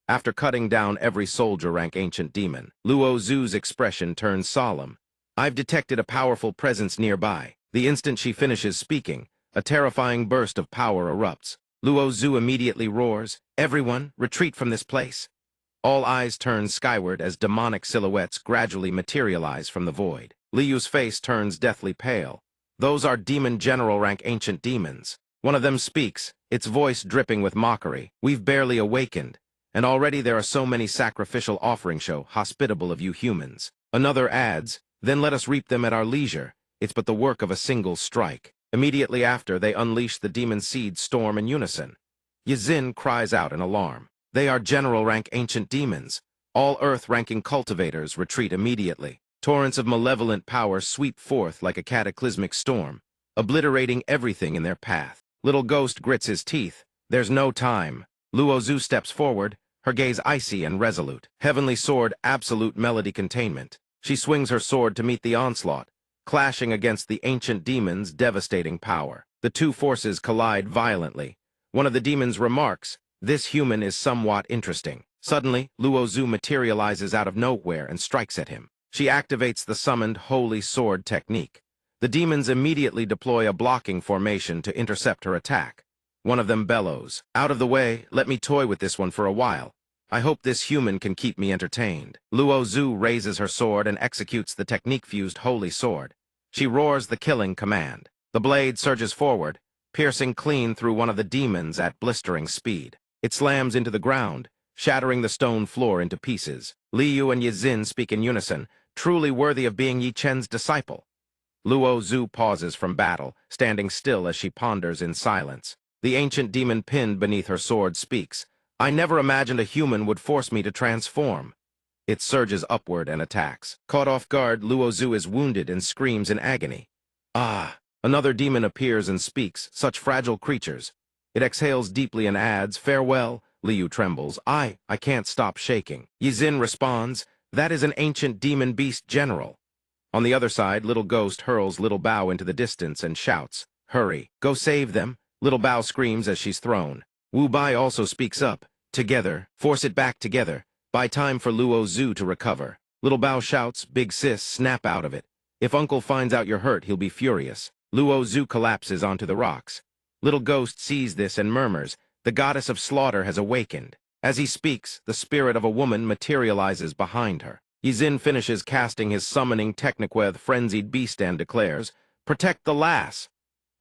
After cutting down every soldier-rank ancient demon, Luo Zhu's expression turns solemn. I've detected a powerful presence nearby. The instant she finishes speaking, a terrifying burst of power erupts. Luo Zhu immediately roars, everyone, retreat from this place. All eyes turn skyward as demonic silhouettes gradually materialize from the void. Liyu's face turns deathly pale. Those are demon general-rank ancient demons. One of them speaks, its voice dripping with mockery. We've barely awakened, and already there are so many sacrificial offerings show hospitable of you humans. Another adds, then let us reap them at our leisure. It's but the work of a single strike. Immediately after, they unleash the demon seed storm in unison. Yi Zin cries out in alarm. They are general-rank ancient demons. All Earth-ranking cultivators retreat immediately. Torrents of malevolent power sweep forth like a cataclysmic storm, obliterating everything in their path. Little Ghost grits his teeth. There's no time. Luo Zhu steps forward, her gaze icy and resolute. Heavenly Sword, absolute melody containment. She swings her sword to meet the onslaught, clashing against the ancient demon's devastating power. The two forces collide violently. One of the demons remarks, this human is somewhat interesting. Suddenly, Luo Zhu materializes out of nowhere and strikes at him. She activates the summoned Holy Sword technique. The demons immediately deploy a blocking formation to intercept her attack. One of them bellows, out of the way, let me toy with this one for a while. I hope this human can keep me entertained. Luo Zhu raises her sword and executes the technique-fused Holy Sword. She roars the killing command. The blade surges forward, piercing clean through one of the demons at blistering speed. It slams into the ground, shattering the stone floor into pieces. Liu and Yi Zin speak in unison, truly worthy of being Yi Chen's disciple. Luo Zhu pauses from battle, standing still as she ponders in silence. The ancient demon pinned beneath her sword speaks. I never imagined a human would force me to transform. It surges upward and attacks. Caught off guard, Luo Zhu is wounded and screams in agony. Ah! Another demon appears and speaks, such fragile creatures. It exhales deeply and adds, farewell. Liu trembles. I can't stop shaking. Yi Zin responds, that is an ancient demon beast general. On the other side, Little Ghost hurls Little Bao into the distance and shouts, hurry, go save them. Little Bao screams as she's thrown. Wu Bai also speaks up. Together, force it back together. Buy time for Luo Zhu to recover. Little Bao shouts, big sis, snap out of it. If Uncle finds out you're hurt, he'll be furious. Luo Zhu collapses onto the rocks. Little Ghost sees this and murmurs, the goddess of slaughter has awakened. As he speaks, the spirit of a woman materializes behind her. Yi Zin finishes casting his summoning technique with frenzied beast and declares, protect the lass.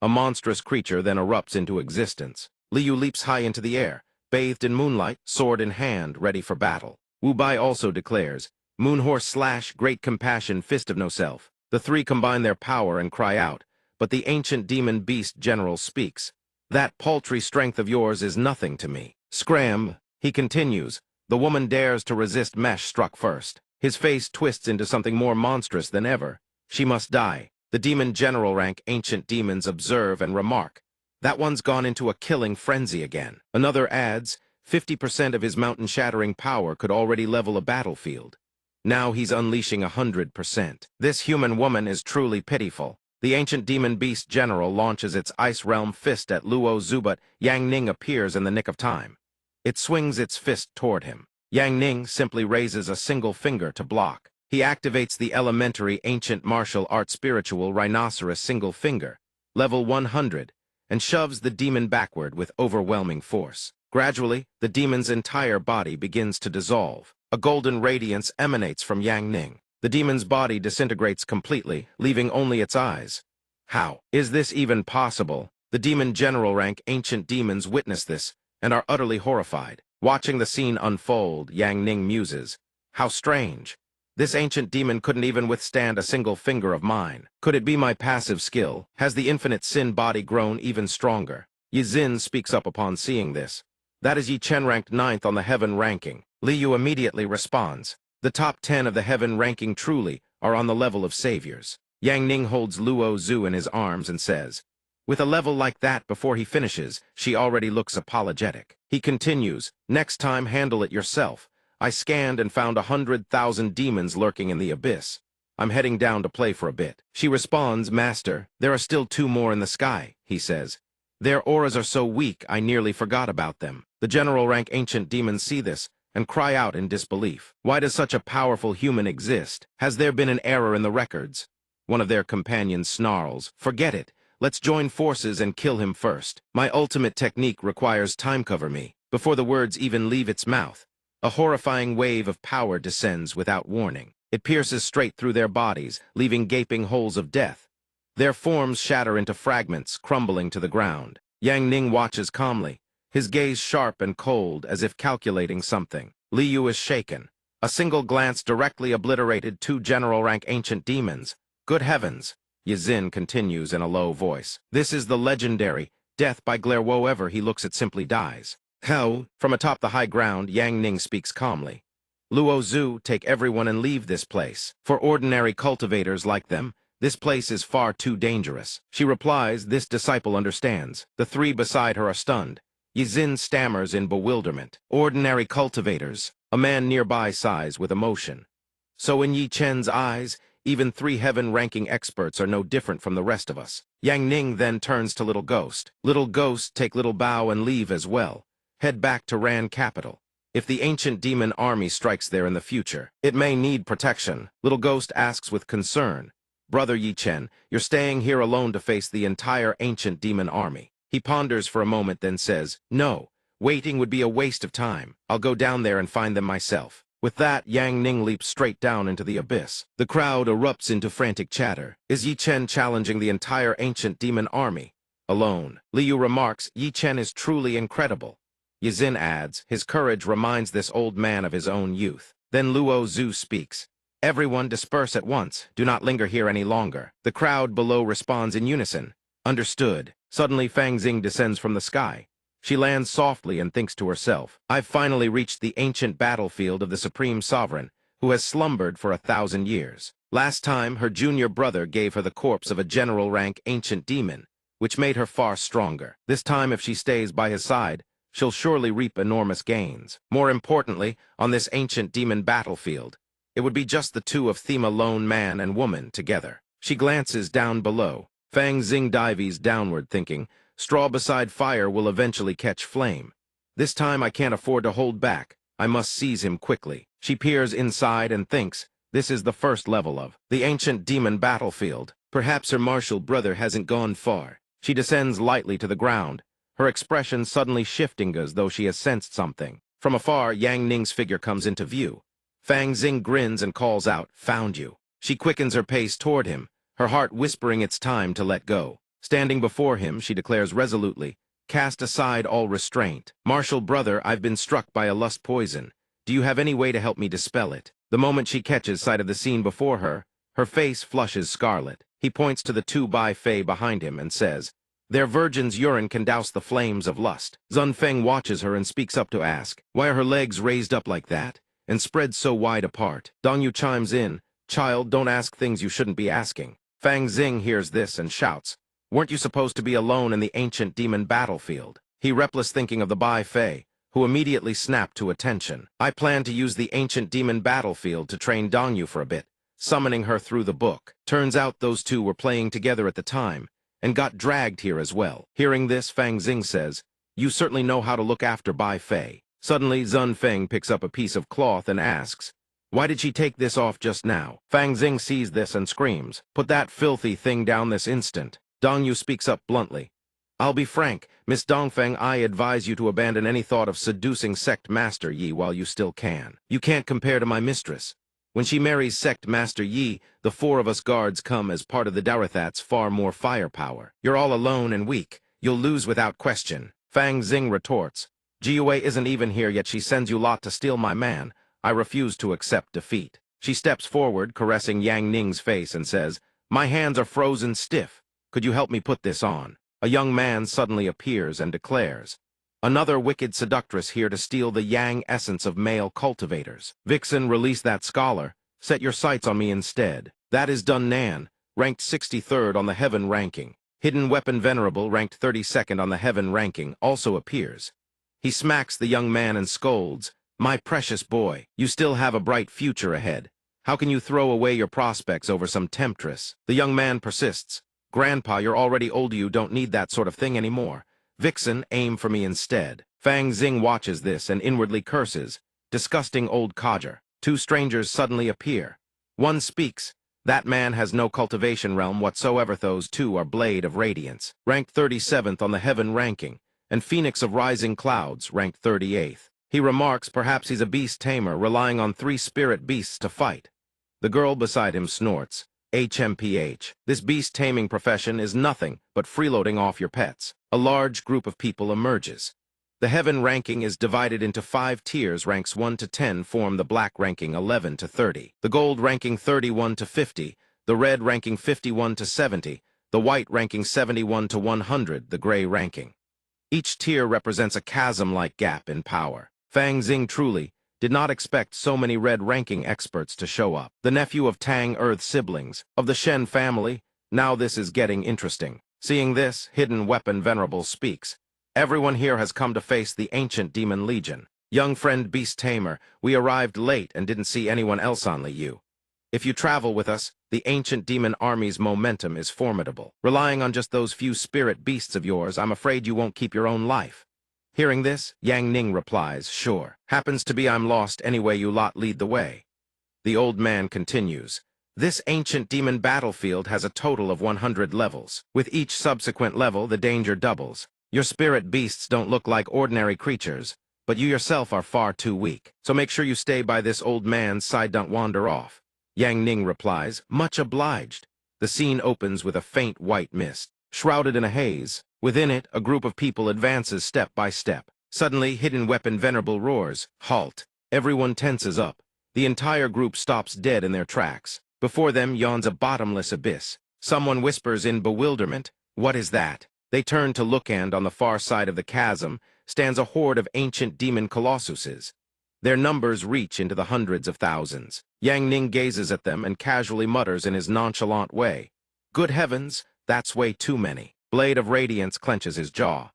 A monstrous creature then erupts into existence. Liu leaps high into the air, bathed in moonlight, sword in hand, ready for battle. Wu Bai also declares, Moonhorse slash, great compassion, fist of no self. The three combine their power and cry out, but the ancient demon beast general speaks. That paltry strength of yours is nothing to me. Scram, he continues. The woman dares to resist Mesh struck first. His face twists into something more monstrous than ever. She must die. The demon general rank ancient demons observe and remark. That one's gone into a killing frenzy again. Another adds, 50% of his mountain-shattering power could already level a battlefield. Now he's unleashing 100%. This human woman is truly pitiful. The ancient demon beast general launches its ice realm fist at Luo Zhu, but Yang Ning appears in the nick of time. It swings its fist toward him. Yang Ning simply raises a single finger to block. He activates the elementary ancient martial art spiritual rhinoceros single finger, level 100, and shoves the demon backward with overwhelming force. Gradually, the demon's entire body begins to dissolve. A golden radiance emanates from Yang Ning. The demon's body disintegrates completely, leaving only its eyes. How is this even possible? The demon general rank ancient demons witness this and are utterly horrified. Watching the scene unfold, Yang Ning muses, how strange. This ancient demon couldn't even withstand a single finger of mine. Could it be my passive skill? Has the infinite sin body grown even stronger? Yi Xin speaks up upon seeing this. That is Yi Chen ranked 9th on the heaven ranking. Li Yu immediately responds. The top 10 of the heaven ranking truly are on the level of saviors. Yang Ning holds Luo Zhu in his arms and says, with a level like that before he finishes, she already looks apologetic. He continues, next time handle it yourself. I scanned and found 100,000 demons lurking in the abyss. I'm heading down to play for a bit. She responds, Master, there are still 2 more in the sky, he says. Their auras are so weak, I nearly forgot about them. The general rank ancient demons see this and cry out in disbelief. Why does such a powerful human exist? Has there been an error in the records? One of their companions snarls, forget it. Let's join forces and kill him first. My ultimate technique requires time cover me. Before the words even leave its mouth, a horrifying wave of power descends without warning. It pierces straight through their bodies, leaving gaping holes of death. Their forms shatter into fragments, crumbling to the ground. Yang Ning watches calmly, his gaze sharp and cold as if calculating something. Li Yu is shaken. A single glance directly obliterated 2 general rank ancient demons. Good heavens! Yi Xin continues in a low voice. This is the legendary death by glare. Whoever he looks at simply dies. How? From atop the high ground, Yang Ning speaks calmly. Luo Zhu, take everyone and leave this place. For ordinary cultivators like them, this place is far too dangerous. She replies, this disciple understands. The 3 beside her are stunned. Yi Xin stammers in bewilderment. Ordinary cultivators. A man nearby sighs with emotion. So in Yi Chen's eyes, even 3 heaven-ranking experts are no different from the rest of us. Yang Ning then turns to Little Ghost. Little Ghost, take Little Bao and leave as well. Head back to Ran capital. If the ancient demon army strikes there in the future, it may need protection. Little Ghost asks with concern, Brother Yi Chen, you're staying here alone to face the entire ancient demon army. He ponders for a moment, then says, no, waiting would be a waste of time. I'll go down there and find them myself. With that, Yang Ning leaps straight down into the abyss. The crowd erupts into frantic chatter. Is Yi Chen challenging the entire ancient demon army? Alone. Li Yu remarks, Yi Chen is truly incredible. Yi Xin adds, his courage reminds this old man of his own youth. Then Luo Zhu speaks. Everyone disperse at once. Do not linger here any longer. The crowd below responds in unison. Understood. Suddenly Fang Xing descends from the sky. She lands softly and thinks to herself, I've finally reached the ancient battlefield of the Supreme Sovereign, who has slumbered for 1,000 years. Last time, her junior brother gave her the corpse of a general-rank ancient demon, which made her far stronger. This time, if she stays by his side, she'll surely reap enormous gains. More importantly, on this ancient demon battlefield, it would be just the 2 of Thema lone man and woman together. She glances down below. Fang Xing dives downward, thinking, straw beside fire will eventually catch flame. This time I can't afford to hold back. I must seize him quickly. She peers inside and thinks, this is the first level of the ancient demon battlefield. Perhaps her martial brother hasn't gone far. She descends lightly to the ground, her expression suddenly shifting as though she has sensed something. From afar, Yang Ning's figure comes into view. Fang Xing grins and calls out, found you. She quickens her pace toward him, her heart whispering it's time to let go. Standing before him, she declares resolutely, cast aside all restraint. Martial brother, I've been struck by a lust poison. Do you have any way to help me dispel it? The moment she catches sight of the scene before her, her face flushes scarlet. He points to the two Bai Fei behind him and says, "Their virgin's urine can douse the flames of lust." Zun Feng watches her and speaks up to ask, "Why are her legs raised up like that, and spread so wide apart?" Dong Yu chimes in, "Child, don't ask things you shouldn't be asking." Fang Xing hears this and shouts, "Weren't you supposed to be alone in the ancient demon battlefield?" He repless thinking of the Bai Fei, who immediately snapped to attention. "I plan to use the ancient demon battlefield to train Dong Yu for a bit, summoning her through the book." Turns out those two were playing together at the time, and got dragged here as well. Hearing this, Fang Xing says, "You certainly know how to look after Bai Fei." Suddenly, Zun Feng picks up a piece of cloth and asks, "Why did she take this off just now?" Fang Xing sees this and screams, "Put that filthy thing down this instant." Dong Yu speaks up bluntly, "I'll be frank, Miss Dongfeng, I advise you to abandon any thought of seducing Sect Master Yi while you still can. You can't compare to my mistress. When she marries Sect Master Yi, the four of us guards come as part of the Darathat's far more firepower. You're all alone and weak. You'll lose without question." Fang Xing retorts, "Jiwei isn't even here, yet she sends you lot to steal my man. I refuse to accept defeat." She steps forward, caressing Yang Ning's face, and says, "My hands are frozen stiff. Could you help me put this on?" A young man suddenly appears and declares, "Another wicked seductress here to steal the yang essence of male cultivators. Vixen, release that scholar. Set your sights on me instead." That is Dun Nan, ranked 63rd on the Heaven ranking. Hidden Weapon Venerable, ranked 32nd on the Heaven ranking, also appears. He smacks the young man and scolds, "My precious boy, you still have a bright future ahead. How can you throw away your prospects over some temptress?" The young man persists, "Grandpa, you're already older, you don't need that sort of thing anymore. Vixen, aim for me instead." Fang Xing watches this and inwardly curses, "Disgusting old codger." Two strangers suddenly appear. One speaks, "That man has no cultivation realm whatsoever. Those two are Blade of Radiance, ranked 37th on the Heaven ranking, and Phoenix of Rising Clouds, ranked 38th. He remarks perhaps he's a beast tamer, relying on 3 spirit beasts to fight. The girl beside him snorts, "HMPH. This beast-taming profession is nothing but freeloading off your pets." A large group of people emerges. The Heaven ranking is divided into 5 tiers. Ranks 1 to 10 form the Black ranking 11 to 30, the Gold ranking 31 to 50, the Red ranking 51 to 70, the White ranking 71 to 100, the Gray ranking. Each tier represents a chasm-like gap in power. Fang Xing truly did not expect so many red ranking experts to show up. The nephew of Tang Earth siblings, of the Shen family. Now this is getting interesting. Seeing this, Hidden Weapon Venerable speaks, "Everyone here has come to face the ancient demon legion. Young friend Beast Tamer, we arrived late and didn't see anyone else, only you. If you travel with us, the ancient demon army's momentum is formidable. Relying on just those few spirit beasts of yours, I'm afraid you won't keep your own life." Hearing this, Yang Ning replies, "Sure. Happens to be I'm lost anyway, you lot lead the way." The old man continues, "This ancient demon battlefield has a total of 100 levels. With each subsequent level, the danger doubles. Your spirit beasts don't look like ordinary creatures, but you yourself are far too weak. So make sure you stay by this old man's side, don't wander off." Yang Ning replies, "Much obliged." The scene opens with a faint white mist, shrouded in a haze. Within it, a group of people advances step by step. Suddenly, Hidden Weapon Venerable roars, "Halt!" Everyone tenses up. The entire group stops dead in their tracks. Before them yawns a bottomless abyss. Someone whispers in bewilderment, "What is that?" They turn to look, and on the far side of the chasm stands a horde of ancient demon colossuses. Their numbers reach into the hundreds of thousands. Yang Ning gazes at them and casually mutters in his nonchalant way, "Good heavens, that's way too many." Blade of Radiance clenches his jaw.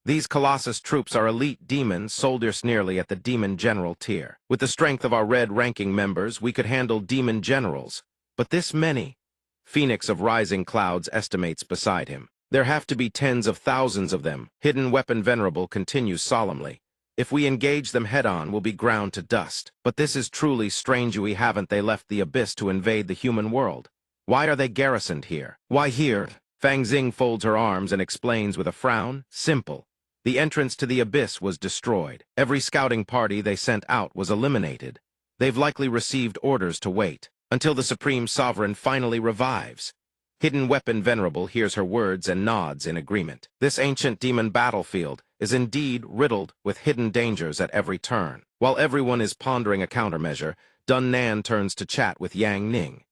"These Colossus troops are elite demons, soldiers nearly at the Demon General tier. With the strength of our Red ranking members, we could handle Demon Generals. But this many?" Phoenix of Rising Clouds estimates beside him, "There have to be tens of thousands of them." Hidden Weapon Venerable continues solemnly, "If we engage them head-on, we'll be ground to dust. But this is truly strange. We haven't they left the abyss to invade the human world? Why are they garrisoned here? Why here?" Fang Xing folds her arms and explains with a frown, "Simple. The entrance to the abyss was destroyed. Every scouting party they sent out was eliminated. They've likely received orders to wait until the Supreme Sovereign finally revives." Hidden Weapon Venerable hears her words and nods in agreement. This ancient demon battlefield is indeed riddled with hidden dangers at every turn. While everyone is pondering a countermeasure, Dun Nan turns to chat with Yang Ning.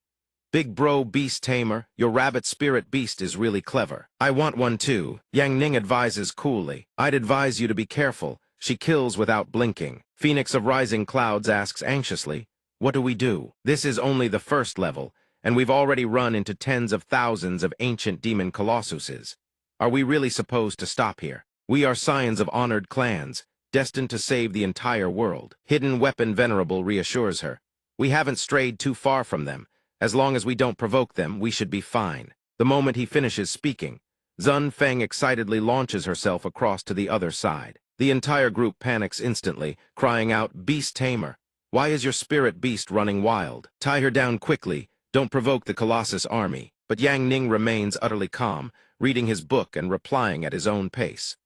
Big bro beast tamer, your rabbit spirit beast is really clever. I want one too, Yang Ning advises coolly. I'd advise you to be careful. She kills without blinking. Phoenix of Rising Clouds asks anxiously, what do we do? This is only the first level, and we've already run into tens of thousands of ancient demon colossuses. Are we really supposed to stop here? We are scions of honored clans, destined to save the entire world. Hidden Weapon Venerable reassures her. We haven't strayed too far from them. As long as we don't provoke them, we should be fine. The moment he finishes speaking, Zun Feng excitedly launches herself across to the other side. The entire group panics instantly, crying out, Beast Tamer, why is your spirit beast running wild? Tie her down quickly, don't provoke the Colossus army. But Yang Ning remains utterly calm, reading his book and replying at his own pace.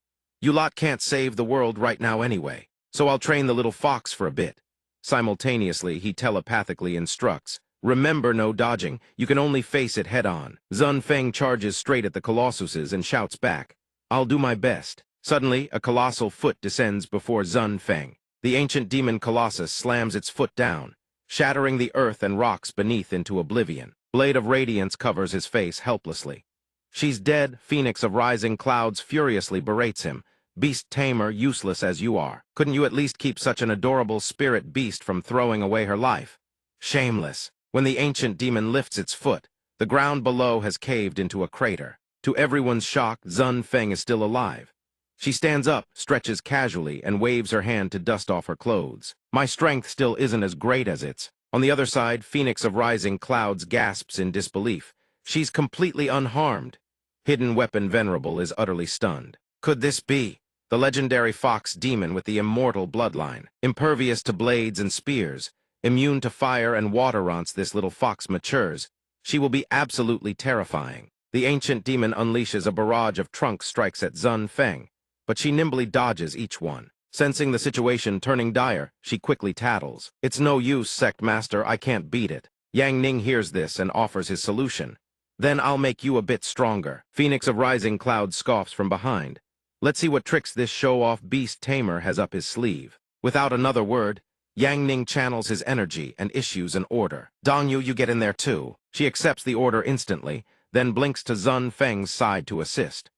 You lot can't save the world right now anyway, so I'll train the little fox for a bit. Simultaneously, he telepathically instructs, remember no dodging, you can only face it head-on. Zun Feng charges straight at the Colossuses and shouts back, I'll do my best. Suddenly, a colossal foot descends before Zun Feng. The ancient demon Colossus slams its foot down, shattering the earth and rocks beneath into oblivion. Blade of Radiance covers his face helplessly. She's dead, Phoenix of Rising Clouds furiously berates him. Beast tamer, useless as you are. Couldn't you at least keep such an adorable spirit beast from throwing away her life? Shameless. When the ancient demon lifts its foot, the ground below has caved into a crater. To everyone's shock, Zun Feng is still alive. She stands up, stretches casually, and waves her hand to dust off her clothes. My strength still isn't as great as its. On the other side, Phoenix of Rising Clouds gasps in disbelief. She's completely unharmed. Hidden Weapon Venerable is utterly stunned. Could this be the legendary fox demon with the immortal bloodline? Impervious to blades and spears, immune to fire and water once this little fox matures, she will be absolutely terrifying. The ancient demon unleashes a barrage of trunk strikes at Zun Feng, but she nimbly dodges each one. Sensing the situation turning dire, she quickly tattles. It's no use, Sect Master, I can't beat it. Yang Ning hears this and offers his solution. Then I'll make you a bit stronger. Phoenix of Rising Clouds scoffs from behind. Let's see what tricks this show-off beast tamer has up his sleeve. Without another word, Yang Ning channels his energy and issues an order. Dong Yu, you get in there too. She accepts the order instantly, then blinks to Zun Feng's side to assist.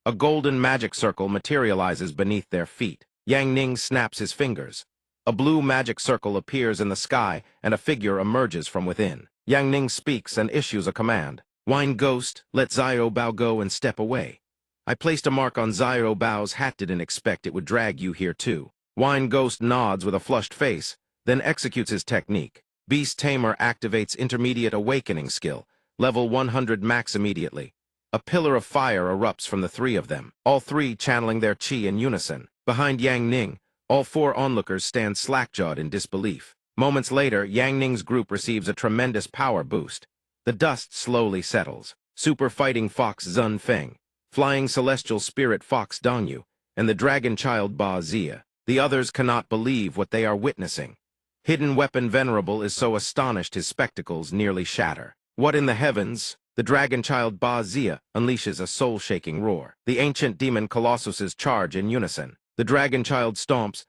A golden magic circle materializes beneath their feet. Yang Ning snaps his fingers. A blue magic circle appears in the sky and a figure emerges from within. Yang Ning speaks and issues a command. Wine Ghost, let Xiao Bao go and step away. I placed a mark on Xiao Bao's hat, didn't expect it would drag you here too. Wine Ghost nods with a flushed face, then executes his technique. Beast Tamer activates Intermediate Awakening skill, level 100 max immediately. A pillar of fire erupts from the three of them, all three channeling their chi in unison. Behind Yang Ning, all four onlookers stand slack-jawed in disbelief. Moments later, Yang Ning's group receives a tremendous power boost. The dust slowly settles. Super Fighting Fox Zun Feng, Flying Celestial Spirit Fox Dongyu, and the Dragon Child Ba Zia. The others cannot believe what they are witnessing. Hidden Weapon Venerable is so astonished his spectacles nearly shatter. What in the heavens? The Dragon Child Ba Zia unleashes a soul-shaking roar. The ancient demon Colossuses charge in unison. The Dragon Child stomps,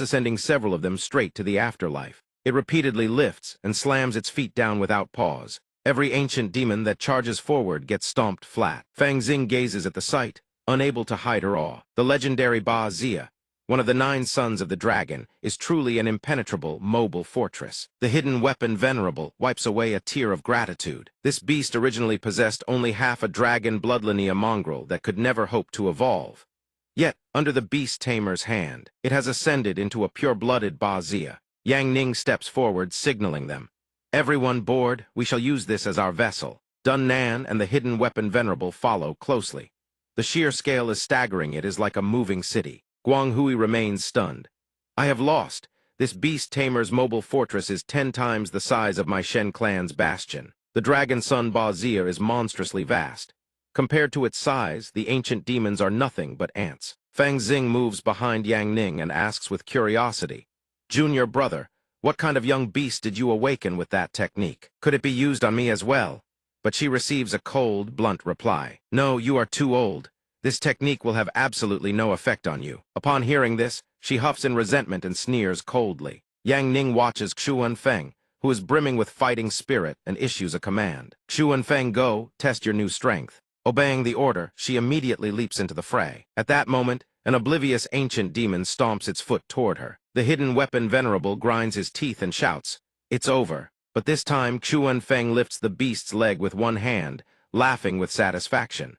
sending several of them straight to the afterlife. It repeatedly lifts and slams its feet down without pause. Every ancient demon that charges forward gets stomped flat. Fang Xing gazes at the sight, unable to hide her awe. The legendary Ba Zia, one of the 9 sons of the dragon, is truly an impenetrable, mobile fortress. The Hidden Weapon Venerable wipes away a tear of gratitude. This beast originally possessed only half a dragon bloodlinear mongrel that could never hope to evolve. Yet, under the beast tamer's hand, it has ascended into a pure-blooded Ba Zia. Yang Ning steps forward, signaling them. Everyone board, we shall use this as our vessel. Dun Nan and the Hidden Weapon Venerable follow closely. The sheer scale is staggering, it is like a moving city. Guanghui remains stunned. I have lost. This beast tamer's mobile fortress is 10 times the size of my Shen clan's bastion. The dragon son Ba Zia is monstrously vast. Compared to its size, the ancient demons are nothing but ants. Fang Xing moves behind Yang Ning and asks with curiosity, Junior brother, what kind of young beast did you awaken with that technique? Could it be used on me as well? But she receives a cold, blunt reply. No, you are too old. This technique will have absolutely no effect on you. Upon hearing this, she huffs in resentment and sneers coldly. Yang Ning watches Xuan Feng, who is brimming with fighting spirit and issues a command. Xu and Feng, go, test your new strength. Obeying the order, she immediately leaps into the fray. At that moment, an oblivious ancient demon stomps its foot toward her. The hidden weapon venerable grinds his teeth and shouts, "It's over." But this time, Xu and Feng lifts the beast's leg with one hand, laughing with satisfaction.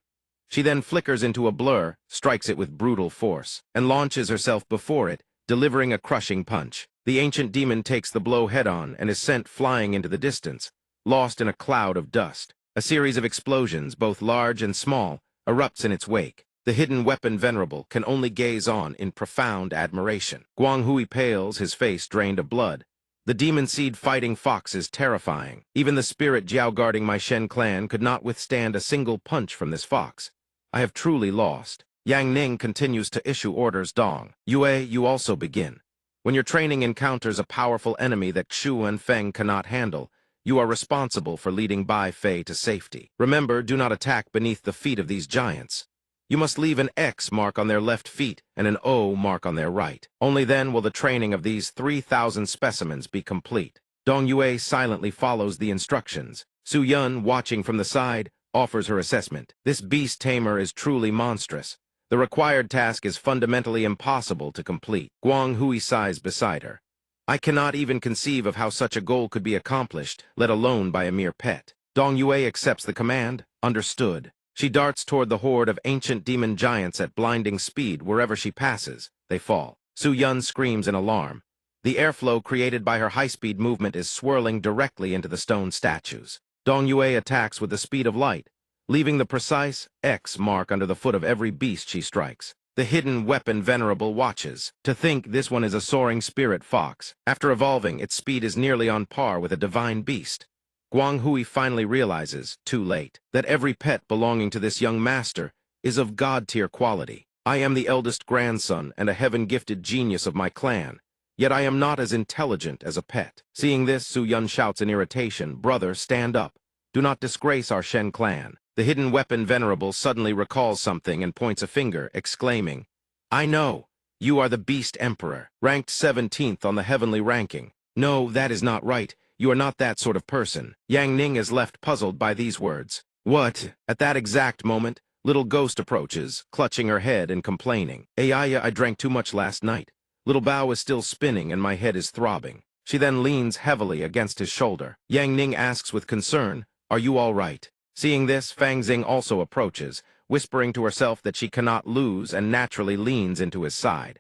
She then flickers into a blur, strikes it with brutal force, and launches herself before it, delivering a crushing punch. The ancient demon takes the blow head-on and is sent flying into the distance, lost in a cloud of dust. A series of explosions, both large and small, erupts in its wake. The hidden weapon venerable can only gaze on in profound admiration. Guanghui pales, his face drained of blood. The demon seed fighting fox is terrifying. Even the spirit Jiao guarding my Shen clan could not withstand a single punch from this fox. I have truly lost. Yang Ning continues to issue orders. Dong Yue, you also begin. When your training encounters a powerful enemy that Xu and Feng cannot handle, you are responsible for leading Bai Fei to safety. Remember, do not attack beneath the feet of these giants. You must leave an X mark on their left feet and an O mark on their right. Only then will the training of these 3,000 specimens be complete. Dong Yue silently follows the instructions. Su Yun, watching from the side, offers her assessment. This beast tamer is truly monstrous. The required task is fundamentally impossible to complete. Guang Hui sighs beside her. I cannot even conceive of how such a goal could be accomplished, let alone by a mere pet. Dong Yue accepts the command. Understood. She darts toward the horde of ancient demon giants at blinding speed. Wherever she passes, they fall. Su Yun screams in alarm. The airflow created by her high-speed movement is swirling directly into the stone statues. Dong Yue attacks with the speed of light, leaving the precise X mark under the foot of every beast she strikes. The hidden weapon venerable watches. To think this one is a soaring spirit fox. After evolving, its speed is nearly on par with a divine beast. Guang Hui finally realizes, too late, that every pet belonging to this young master is of god-tier quality. I am the eldest grandson and a heaven-gifted genius of my clan, yet I am not as intelligent as a pet. Seeing this, Su Yun shouts in irritation, "Brother, stand up. Do not disgrace our Shen clan." The hidden weapon venerable suddenly recalls something and points a finger, exclaiming, "I know. You are the Beast Emperor, ranked 17th on the heavenly ranking. No, that is not right. You are not that sort of person." Yang Ning is left puzzled by these words. What? At that exact moment, Little Ghost approaches, clutching her head and complaining. "Ayaya, I drank too much last night. Little Bao is still spinning and my head is throbbing." She then leans heavily against his shoulder. Yang Ning asks with concern, "Are you all right?" Seeing this, Fang Xing also approaches, whispering to herself that she cannot lose and naturally leans into his side.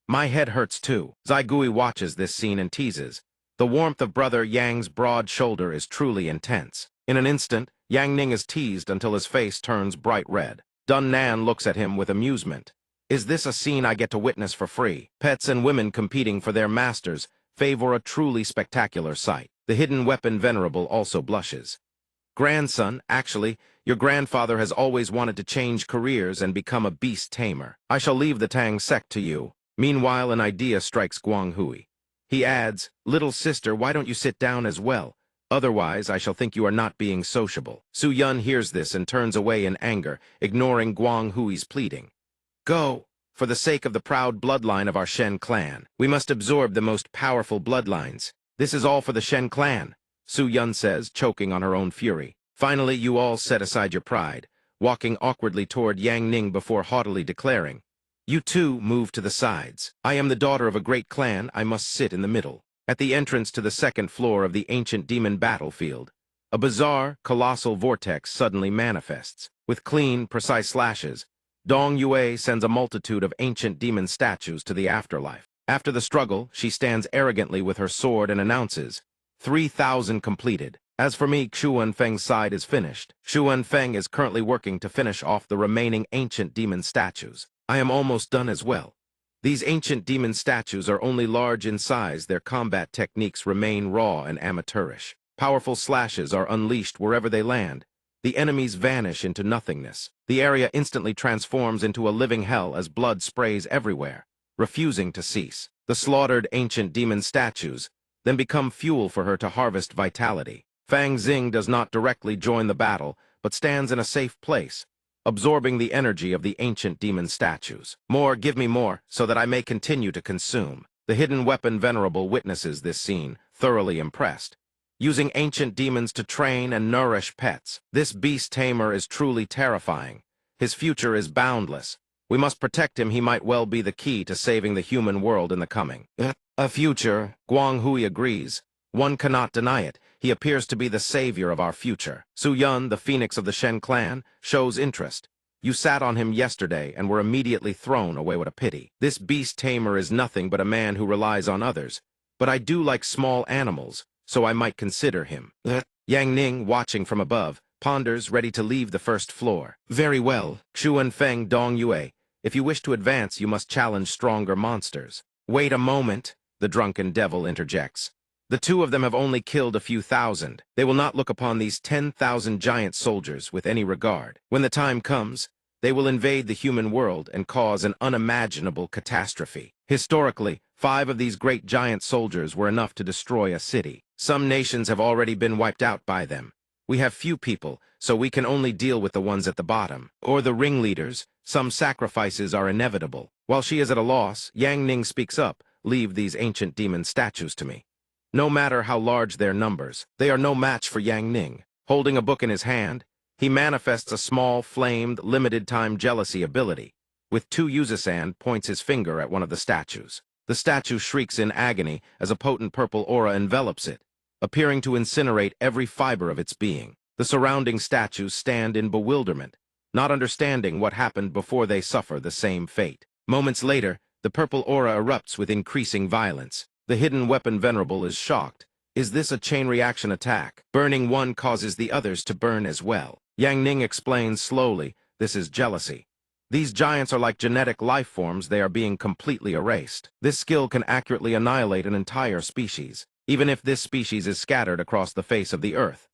"My head hurts too." Zai Gui watches this scene and teases. The warmth of Brother Yang's broad shoulder is truly intense. In an instant, Yang Ning is teased until his face turns bright red. Dun Nan looks at him with amusement. Is this a scene I get to witness for free? Pets and women competing for their masters favor a truly spectacular sight. The hidden weapon venerable also blushes. "Grandson, actually, your grandfather has always wanted to change careers and become a beast tamer. I shall leave the Tang Sect to you." Meanwhile, an idea strikes Guang Hui. He adds, "Little sister, why don't you sit down as well? Otherwise, I shall think you are not being sociable." Su Yun hears this and turns away in anger, ignoring Guang Hui's pleading. "Go, for the sake of the proud bloodline of our Shen clan. We must absorb the most powerful bloodlines. This is all for the Shen clan," Su Yun says, choking on her own fury. Finally, you all set aside your pride, walking awkwardly toward Yang Ning before haughtily declaring, "You two move to the sides. I am the daughter of a great clan, I must sit in the middle." At the entrance to the second floor of the ancient demon battlefield, a bizarre, colossal vortex suddenly manifests. With clean, precise slashes, Dong Yue sends a multitude of ancient demon statues to the afterlife. After the struggle, she stands arrogantly with her sword and announces, 3,000 completed. As for me, Xu and Feng's side is finished. Xu and Feng is currently working to finish off the remaining ancient demon statues. I am almost done as well. These ancient demon statues are only large in size. Their combat techniques remain raw and amateurish. Powerful slashes are unleashed wherever they land. The enemies vanish into nothingness. The area instantly transforms into a living hell as blood sprays everywhere, refusing to cease. The slaughtered ancient demon statues then become fuel for her to harvest vitality. Fang Xing does not directly join the battle, but stands in a safe place, absorbing the energy of the ancient demon statues. "More, give me more, so that I may continue to consume." The hidden weapon venerable witnesses this scene, thoroughly impressed. using ancient demons to train and nourish pets. This beast tamer is truly terrifying. His future is boundless. We must protect him. He might well be the key to saving the human world in the coming. A future, Guang Hui agrees. One cannot deny it. He appears to be the savior of our future. Su Yun, the phoenix of the Shen clan, shows interest. You sat on him yesterday and were immediately thrown away. What a pity. This beast tamer is nothing but a man who relies on others. But I do like small animals, so I might consider him. Yang Ning, watching from above, ponders, ready to leave the first floor. Very well, Xuan Feng Dong Yue. If you wish to advance, you must challenge stronger monsters. Wait a moment, the drunken devil interjects. The two of them have only killed a few thousand. They will not look upon these 10,000 giant soldiers with any regard. When the time comes, they will invade the human world and cause an unimaginable catastrophe. Historically, 5 of these great giant soldiers were enough to destroy a city. Some nations have already been wiped out by them. We have few people, so we can only deal with the ones at the bottom, or the ringleaders. Some sacrifices are inevitable. While she is at a loss, Yang Ning speaks up. Leave these ancient demon statues to me. No matter how large their numbers, they are no match for Yang Ning. Holding a book in his hand, he manifests a small, flamed, limited-time jealousy ability. With 2 Yuzusan points his finger at one of the statues. The statue shrieks in agony as a potent purple aura envelops it, appearing to incinerate every fiber of its being. The surrounding statues stand in bewilderment, not understanding what happened before they suffer the same fate. Moments later, the purple aura erupts with increasing violence. The hidden weapon venerable is shocked. Is this a chain reaction attack? Burning one causes the others to burn as well. Yang Ning explains slowly, this is jealousy. These giants are like genetic life forms. They are being completely erased. This skill can accurately annihilate an entire species, even if this species is scattered across the face of the earth.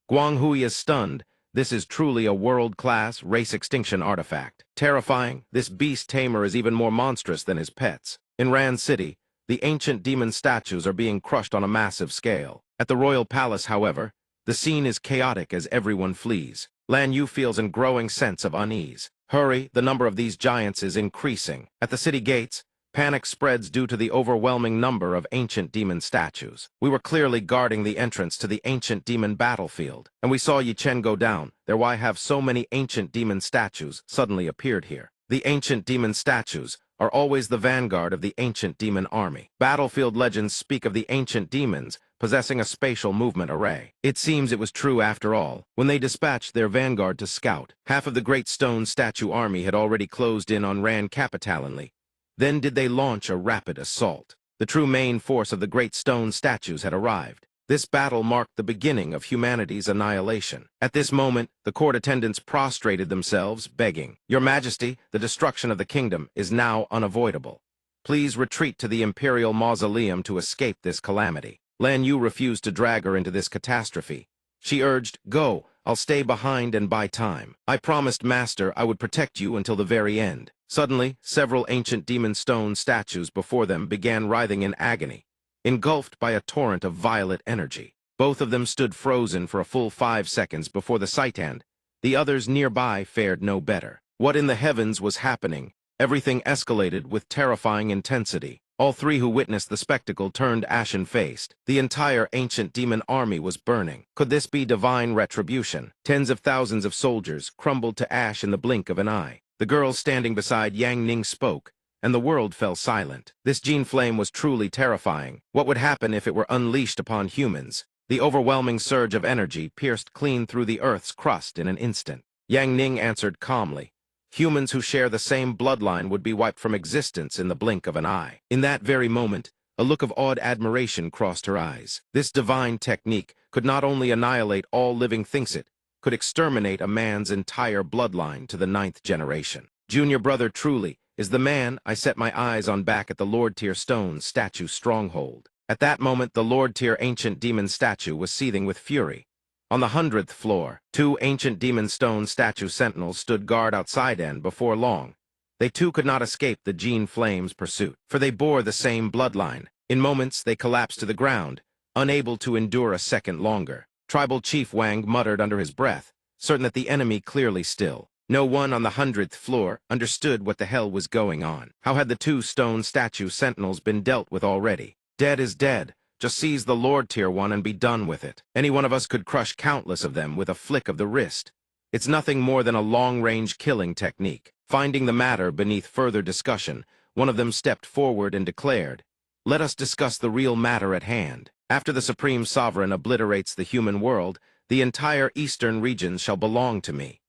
Guang Hui is stunned. This is truly a world-class race extinction artifact. Terrifying, this beast tamer is even more monstrous than his pets. In Ran City, the ancient demon statues are being crushed on a massive scale. At the royal palace, however, the scene is chaotic as everyone flees. Lan Yu feels a growing sense of unease. Hurry, the number of these giants is increasing. At the city gates, panic spreads due to the overwhelming number of ancient demon statues. We were clearly guarding the entrance to the ancient demon battlefield, and we saw Yi Chen go down. There why have so many ancient demon statues suddenly appeared here. The ancient demon statues are always the vanguard of the ancient demon army. Battlefield legends speak of the ancient demons possessing a spatial movement array. It seems it was true after all. When they dispatched their vanguard to scout, half of the great stone statue army had already closed in on Ran Capitalinly. Then did they launch a rapid assault. The true main force of the great stone statues had arrived. This battle marked the beginning of humanity's annihilation. At this moment, the court attendants prostrated themselves, begging, "Your Majesty, the destruction of the kingdom is now unavoidable. Please retreat to the imperial mausoleum to escape this calamity." Lan Yu refused to drag her into this catastrophe. She urged, "Go, I'll stay behind and buy time. I promised Master I would protect you until the very end." Suddenly, several ancient demon stone statues before them began writhing in agony, engulfed by a torrent of violet energy. Both of them stood frozen for a full 5 seconds before the sight end. The others nearby fared no better. What in the heavens was happening? Everything escalated with terrifying intensity. All 3 who witnessed the spectacle turned ashen-faced. The entire ancient demon army was burning. Could this be divine retribution? Tens of thousands of soldiers crumbled to ash in the blink of an eye. The girl standing beside Yang Ning spoke, and the world fell silent. This gene flame was truly terrifying. What would happen if it were unleashed upon humans? The overwhelming surge of energy pierced clean through the earth's crust in an instant. Yang Ning answered calmly. Humans who share the same bloodline would be wiped from existence in the blink of an eye. In that very moment, a look of awed admiration crossed her eyes. This divine technique could not only annihilate all living things, it could exterminate a man's entire bloodline to the 9th generation. Junior brother truly is the man I set my eyes on back at the Lord-tier stone statue stronghold. At that moment, the Lord-tier ancient demon statue was seething with fury. On the 100th floor, 2 ancient demon stone statue sentinels stood guard outside, and before long, they too could not escape the gene flame's pursuit, for they bore the same bloodline. In moments, they collapsed to the ground, unable to endure a second longer. Tribal Chief Wang muttered under his breath, certain that the enemy clearly still. No one on the 100th floor understood what the hell was going on. How had the 2 stone statue sentinels been dealt with already? Dead is dead. Just seize the Lord Tier 1 and be done with it. Any one of us could crush countless of them with a flick of the wrist. It's nothing more than a long-range killing technique. Finding the matter beneath further discussion, one of them stepped forward and declared, "Let us discuss the real matter at hand. After the Supreme Sovereign obliterates the human world, the entire eastern regions shall belong to me.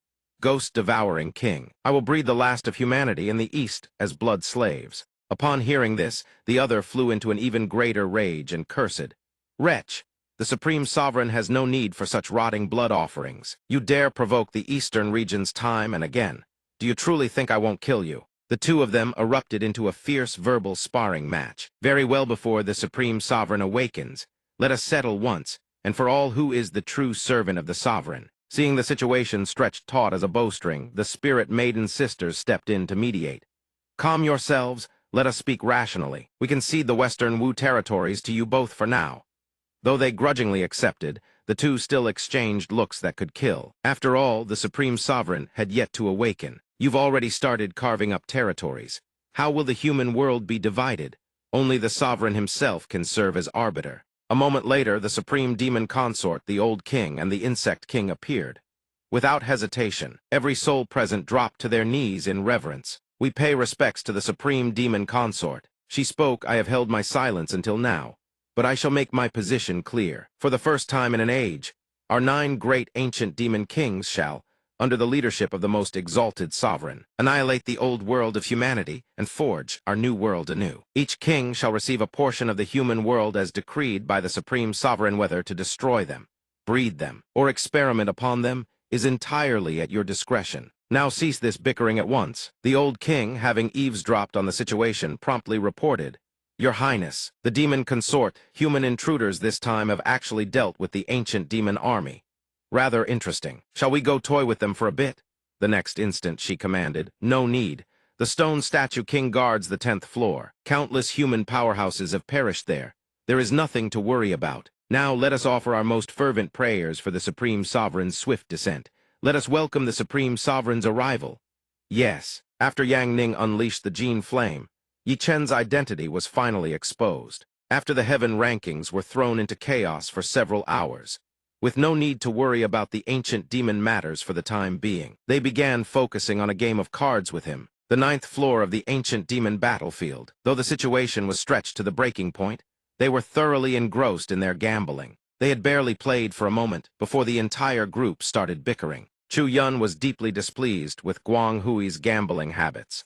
Ghost-devouring king, I will breed the last of humanity in the east as blood slaves." Upon hearing this, the other flew into an even greater rage and cursed, "Wretch, the Supreme Sovereign has no need for such rotting blood offerings. You dare provoke the eastern regions time and again. Do you truly think I won't kill you?" The two of them erupted into a fierce verbal sparring match. Very well, before the Supreme Sovereign awakens, let us settle once, and for all, who is the true servant of the Sovereign. Seeing the situation stretched taut as a bowstring, the Spirit Maiden sisters stepped in to mediate. "Calm yourselves. Let us speak rationally. We concede the Western Wu territories to you both for now." Though they grudgingly accepted, the two still exchanged looks that could kill. After all, the Supreme Sovereign had yet to awaken. You've already started carving up territories. How will the human world be divided? Only the Sovereign himself can serve as arbiter. A moment later, the Supreme Demon Consort, the Old King, and the Insect King appeared. Without hesitation, every soul present dropped to their knees in reverence. "We pay respects to the Supreme Demon Consort. She spoke. I have held my silence until now, but I shall make my position clear. For the first time in an age, our 9 great ancient demon kings shall, under the leadership of the most exalted sovereign, annihilate the old world of humanity and forge our new world anew. Each king shall receive a portion of the human world as decreed by the Supreme Sovereign. Whether to destroy them, breed them, or experiment upon them is entirely at your discretion. Now cease this bickering at once." The old king, having eavesdropped on the situation, promptly reported, "Your Highness, the demon consort, human intruders this time have actually dealt with the ancient demon army. Rather interesting. Shall we go toy with them for a bit?" The next instant she commanded, "No need. The stone statue king guards the 10th floor. Countless human powerhouses have perished there. There is nothing to worry about. Now let us offer our most fervent prayers for the Supreme Sovereign's swift descent. Let us welcome the Supreme Sovereign's arrival." Yes, after Yang Ning unleashed the Gene Flame, Yi Chen's identity was finally exposed. After the heaven rankings were thrown into chaos for several hours, with no need to worry about the ancient demon matters for the time being, they began focusing on a game of cards with him. The 9th floor of the ancient demon battlefield. Though the situation was stretched to the breaking point, they were thoroughly engrossed in their gambling. They had barely played for a moment before the entire group started bickering. Chu Yun was deeply displeased with Guang Hui's gambling habits.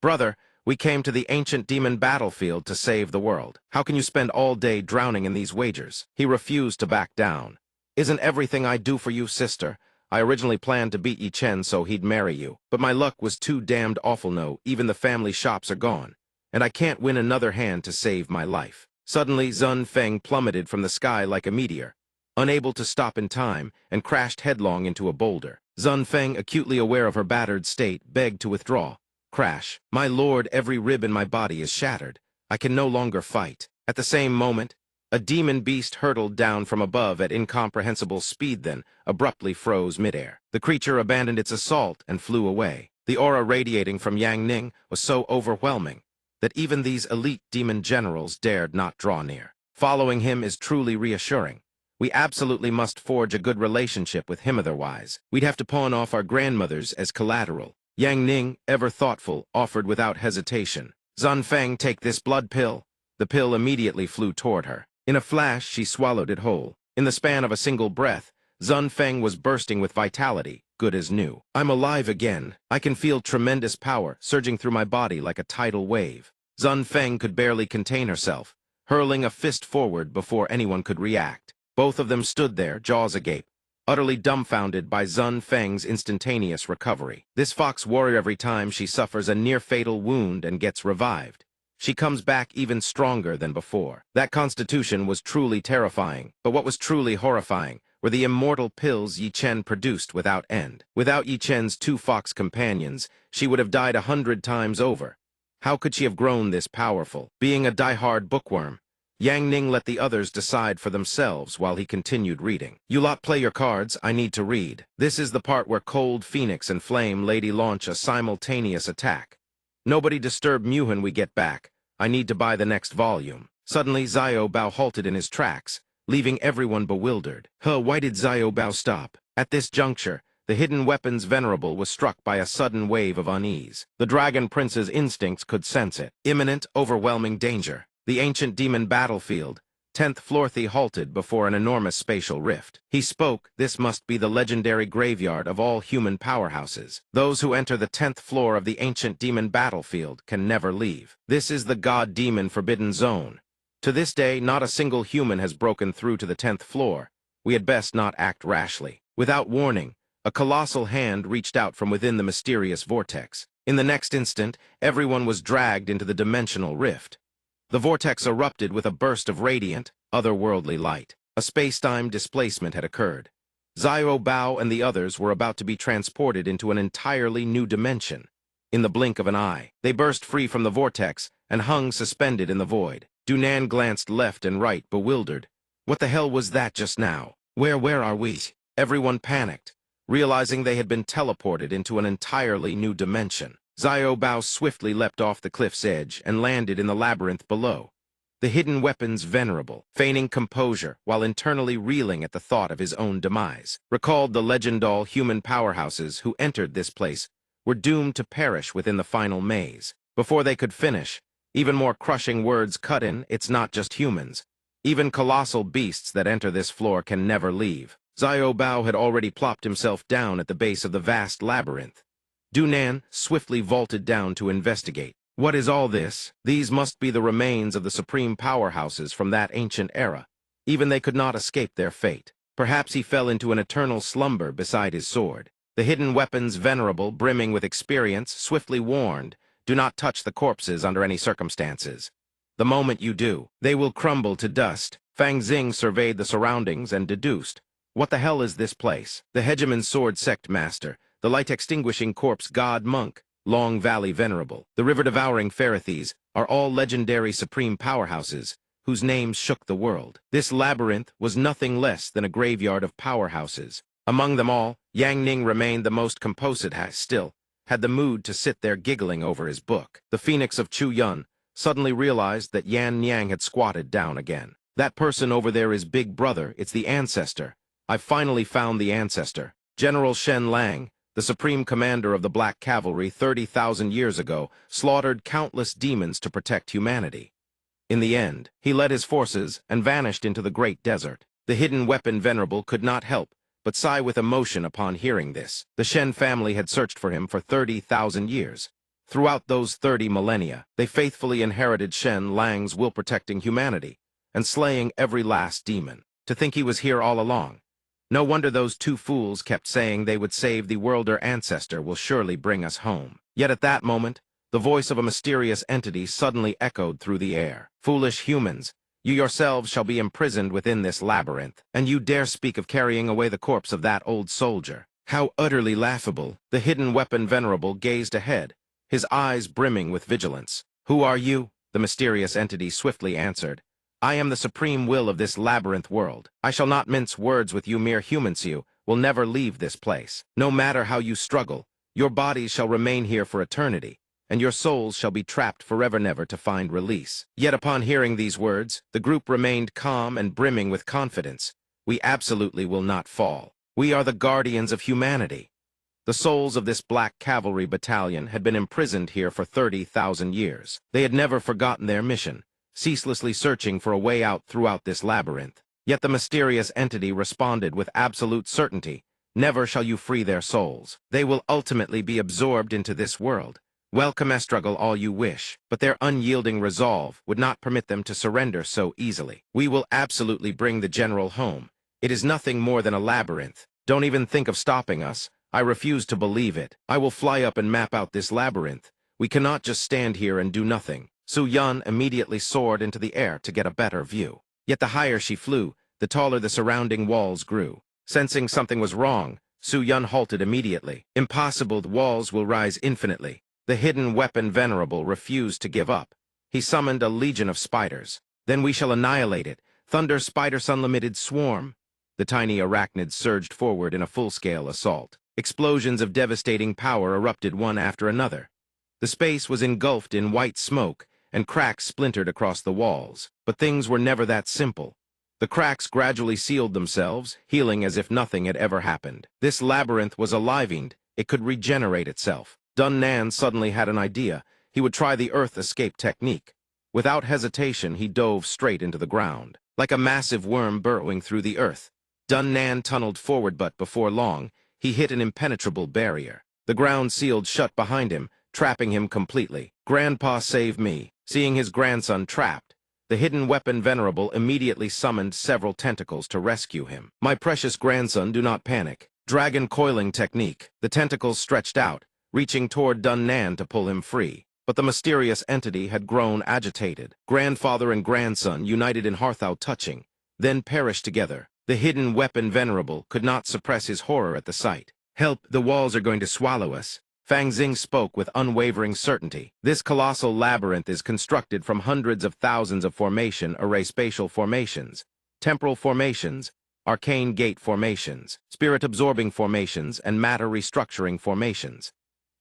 "Brother, we came to the ancient demon battlefield to save the world. How can you spend all day drowning in these wagers?" He refused to back down. "Isn't everything I do for you, sister? I originally planned to beat Yi Chen so he'd marry you, but my luck was too damned awful. No, even the family shops are gone, and I can't win another hand to save my life." Suddenly, Zun Feng plummeted from the sky like a meteor, unable to stop in time, and crashed headlong into a boulder. Zun Feng, acutely aware of her battered state, begged to withdraw. Crash. "My lord, every rib in my body is shattered. I can no longer fight." At the same moment, a demon beast hurtled down from above at incomprehensible speed, then abruptly froze midair. The creature abandoned its assault and flew away. The aura radiating from Yang Ning was so overwhelming that even these elite demon generals dared not draw near. Following him is truly reassuring. We absolutely must forge a good relationship with him, otherwise we'd have to pawn off our grandmothers as collateral. Yang Ning, ever thoughtful, offered without hesitation. "Zun Feng, take this blood pill." The pill immediately flew toward her. In a flash, she swallowed it whole. In the span of a single breath, Zun Feng was bursting with vitality, good as new. "I'm alive again. I can feel tremendous power surging through my body like a tidal wave." Zun Feng could barely contain herself, hurling a fist forward before anyone could react. Both of them stood there, jaws agape, utterly dumbfounded by Zun Feng's instantaneous recovery. This fox warrior, every time she suffers a near-fatal wound and gets revived, she comes back even stronger than before. That constitution was truly terrifying, but what was truly horrifying were the immortal pills Yi Chen produced without end. Without Yi Chen's 2 fox companions, she would have died 100 times over. How could she have grown this powerful? Being a die-hard bookworm, Yang Ning let the others decide for themselves while he continued reading. "You lot play your cards, I need to read. This is the part where Cold Phoenix and Flame Lady launch a simultaneous attack. Nobody disturb Muhan we get back. I need to buy the next volume." Suddenly, Xiao Bao halted in his tracks, leaving everyone bewildered. Why did Xiao Bao stop? At this juncture, the hidden weapons venerable was struck by a sudden wave of unease. The Dragon Prince's instincts could sense it. Imminent, overwhelming danger. The ancient demon battlefield. 10th Florthy halted before an enormous spatial rift. He spoke, this must be the legendary graveyard of all human powerhouses. Those who enter the 10th floor of the ancient demon battlefield can never leave. This is the god-demon forbidden zone. To this day, not a single human has broken through to the 10th floor. We had best not act rashly. Without warning, a colossal hand reached out from within the mysterious vortex. In the next instant, everyone was dragged into the dimensional rift. The vortex erupted with a burst of radiant, otherworldly light. A space-time displacement had occurred. Xiao Bao and the others were about to be transported into an entirely new dimension. In the blink of an eye, they burst free from the vortex and hung suspended in the void. Dunan glanced left and right, bewildered. What the hell was that just now? Where are we? Everyone panicked, realizing they had been teleported into an entirely new dimension. Xiao Bao swiftly leapt off the cliff's edge and landed in the labyrinth below. The hidden weapons venerable, feigning composure while internally reeling at the thought of his own demise, recalled the legendary human powerhouses who entered this place were doomed to perish within the final maze. Before they could finish, even more crushing words cut in, it's not just humans. Even colossal beasts that enter this floor can never leave. Xiao Bao had already plopped himself down at the base of the vast labyrinth. Dunan swiftly vaulted down to investigate. What is all this? These must be the remains of the supreme powerhouses from that ancient era. Even they could not escape their fate. Perhaps he fell into an eternal slumber beside his sword. The hidden weapons venerable, brimming with experience, swiftly warned, do not touch the corpses under any circumstances. The moment you do, they will crumble to dust. Fang Xing surveyed the surroundings and deduced, what the hell is this place? The Hegemon's sword sect master, the light-extinguishing corpse god monk, Long Valley venerable, the river-devouring Pharathes are all legendary supreme powerhouses whose names shook the world. This labyrinth was nothing less than a graveyard of powerhouses. Among them all, Yang Ning remained the most composite, had the mood to sit there giggling over his book. The Phoenix of Chu Yun suddenly realized that Yan Niang had squatted down again. That person over there is Big Brother, it's the ancestor. I've finally found the ancestor. General Shen Lang, the supreme commander of the Black Cavalry 30,000 years ago, slaughtered countless demons to protect humanity. In the end, he led his forces and vanished into the great desert. The hidden weapon venerable could not help but sigh with emotion upon hearing this. The Shen family had searched for him for 30,000 years. Throughout those 30 millennia, they faithfully inherited Shen Lang's will protecting humanity and slaying every last demon. To think he was here all along. No wonder those two fools kept saying they would save the worlder ancestor will surely bring us home. Yet at that moment, the voice of a mysterious entity suddenly echoed through the air. Foolish humans, you yourselves shall be imprisoned within this labyrinth, and you dare speak of carrying away the corpse of that old soldier. How utterly laughable! The hidden weapon venerable gazed ahead, his eyes brimming with vigilance. Who are you? The mysterious entity swiftly answered. I am the supreme will of this labyrinth world. I shall not mince words with you mere humans. You will never leave this place. No matter how you struggle, your bodies shall remain here for eternity, and your souls shall be trapped forever never to find release. Yet upon hearing these words, the group remained calm and brimming with confidence. We absolutely will not fall. We are the guardians of humanity. The souls of this Black Cavalry battalion had been imprisoned here for 30,000 years. They had never forgotten their mission, ceaselessly searching for a way out throughout this labyrinth. Yet the mysterious entity responded with absolute certainty, never shall you free their souls. They will ultimately be absorbed into this world. Welcome struggle all you wish, but their unyielding resolve would not permit them to surrender so easily. We will absolutely bring the general home. It is nothing more than a labyrinth. Don't even think of stopping us. I refuse to believe it. I will fly up and map out this labyrinth. We cannot just stand here and do nothing. Su Yun immediately soared into the air to get a better view. Yet the higher she flew, the taller the surrounding walls grew. Sensing something was wrong, Su Yun halted immediately. Impossible, the walls will rise infinitely. The hidden weapon venerable refused to give up. He summoned a legion of spiders. Then we shall annihilate it. Thunder Spiders Unlimited Swarm. The tiny arachnids surged forward in a full-scale assault. Explosions of devastating power erupted one after another. The space was engulfed in white smoke, and cracks splintered across the walls. But things were never that simple. The cracks gradually sealed themselves, healing as if nothing had ever happened. This labyrinth was alivened. It could regenerate itself. Dun Nan suddenly had an idea. He would try the earth escape technique. Without hesitation, he dove straight into the ground. Like a massive worm burrowing through the earth, Dun Nan tunneled forward, but before long, he hit an impenetrable barrier. The ground sealed shut behind him, trapping him completely. Grandpa save me. Seeing his grandson trapped, the hidden weapon Venerable immediately summoned several tentacles to rescue him. My precious grandson, do not panic. Dragon coiling technique. The tentacles stretched out, reaching toward Dun Nan to pull him free. But the mysterious entity had grown agitated. Grandfather and grandson, united in Harthau touching, then perished together. The hidden weapon Venerable could not suppress his horror at the sight. Help, the walls are going to swallow us. Fang Xing spoke with unwavering certainty. This colossal labyrinth is constructed from hundreds of thousands of formation array spatial formations, temporal formations, arcane gate formations, spirit-absorbing formations, and matter-restructuring formations.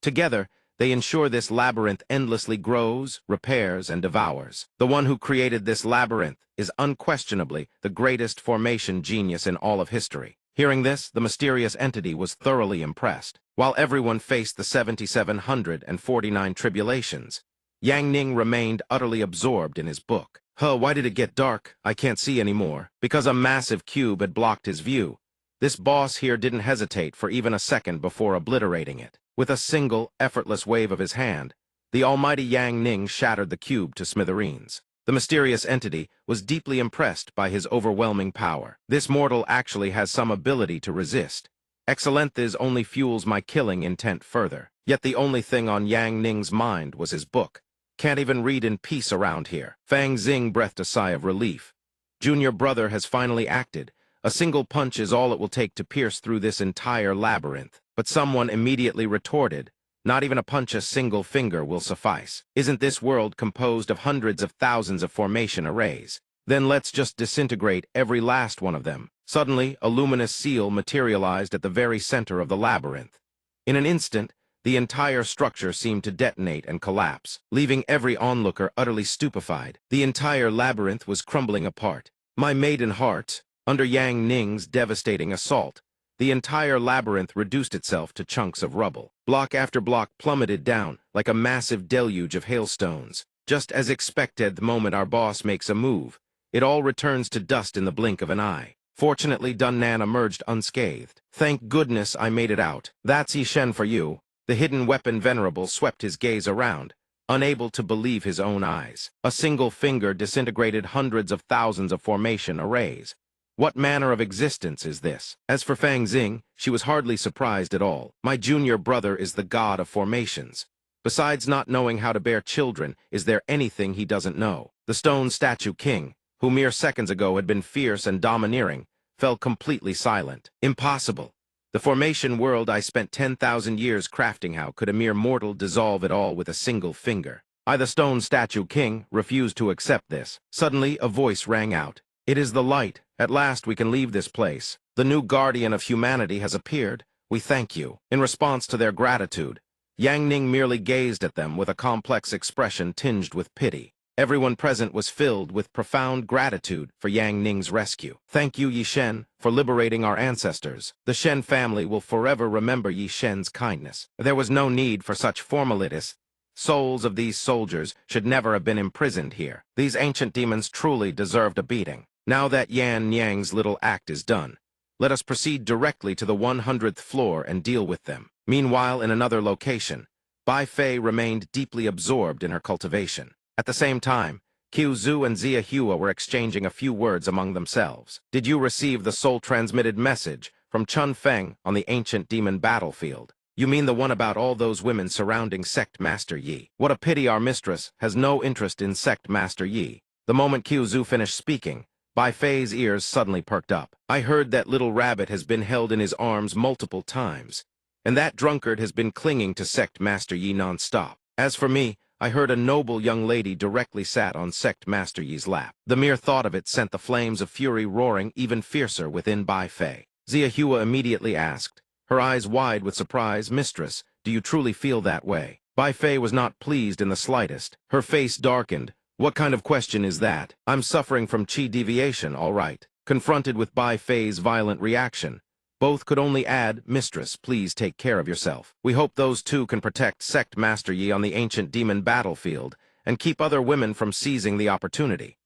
Together, they ensure this labyrinth endlessly grows, repairs, and devours. The one who created this labyrinth is unquestionably the greatest formation genius in all of history. Hearing this, the mysterious entity was thoroughly impressed. While everyone faced the 7,749 tribulations, Yang Ning remained utterly absorbed in his book. Why did it get dark? I can't see anymore. Because a massive cube had blocked his view. This boss here didn't hesitate for even a second before obliterating it. With a single, effortless wave of his hand, the almighty Yang Ning shattered the cube to smithereens. The mysterious entity was deeply impressed by his overwhelming power. This mortal actually has some ability to resist. Excellenthis only fuels my killing intent further. Yet the only thing on Yang Ning's mind was his book. Can't even read in peace around here. Fang Xing breathed a sigh of relief. Junior brother has finally acted. A single punch is all it will take to pierce through this entire labyrinth. But someone immediately retorted, not even a punch, a single finger will suffice. Isn't this world composed of hundreds of thousands of formation arrays? Then let's just disintegrate every last one of them. Suddenly, a luminous seal materialized at the very center of the labyrinth. In an instant, the entire structure seemed to detonate and collapse, leaving every onlooker utterly stupefied. The entire labyrinth was crumbling apart. My maiden heart, under Yang Ning's devastating assault, the entire labyrinth reduced itself to chunks of rubble. Block after block plummeted down like a massive deluge of hailstones. Just as expected, the moment our boss makes a move, it all returns to dust in the blink of an eye. Fortunately, Dun Nan emerged unscathed. Thank goodness I made it out. That's Yi Shen for you. The hidden weapon Venerable swept his gaze around, unable to believe his own eyes. A single finger disintegrated hundreds of thousands of formation arrays. What manner of existence is this? As for Fang Xing, she was hardly surprised at all. My junior brother is the god of formations. Besides not knowing how to bear children, is there anything he doesn't know? The stone statue king, who mere seconds ago had been fierce and domineering, fell completely silent. Impossible. The formation world I spent 10,000 years crafting, how could a mere mortal dissolve it all with a single finger? I, the stone statue king, refused to accept this. Suddenly, a voice rang out. It is the light. At last we can leave this place. The new guardian of humanity has appeared. We thank you. In response to their gratitude, Yang Ning merely gazed at them with a complex expression tinged with pity. Everyone present was filled with profound gratitude for Yang Ning's rescue. Thank you, Yi Shen, for liberating our ancestors. The Shen family will forever remember Yi Shen's kindness. There was no need for such formalities. Souls of these soldiers should never have been imprisoned here. These ancient demons truly deserved a beating. Now that Yan Nyang's little act is done, let us proceed directly to the 100th floor and deal with them. Meanwhile, in another location, Bai Fei remained deeply absorbed in her cultivation. At the same time, Qiu Zhu and Zia Hua were exchanging a few words among themselves. Did you receive the soul-transmitted message from Chun Feng on the ancient demon battlefield? You mean the one about all those women surrounding Sect Master Yi? What a pity our mistress has no interest in Sect Master Yi. The moment Qiu Zhu finished speaking, Bai Fei's ears suddenly perked up. I heard that little rabbit has been held in his arms multiple times, and that drunkard has been clinging to Sect Master Yi non-stop. As for me, I heard a noble young lady directly sat on Sect Master Yi's lap. The mere thought of it sent the flames of fury roaring even fiercer within Bai Fei. Zia Hua immediately asked, her eyes wide with surprise, Mistress, do you truly feel that way? Bai Fei was not pleased in the slightest. Her face darkened. What kind of question is that? I'm suffering from chi deviation, all right. Confronted with Bai Fei's violent reaction, both could only add, Mistress, please take care of yourself. We hope those two can protect Sect Master Yi on the ancient demon battlefield and keep other women from seizing the opportunity.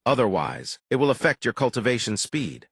Otherwise, it will affect your cultivation speed.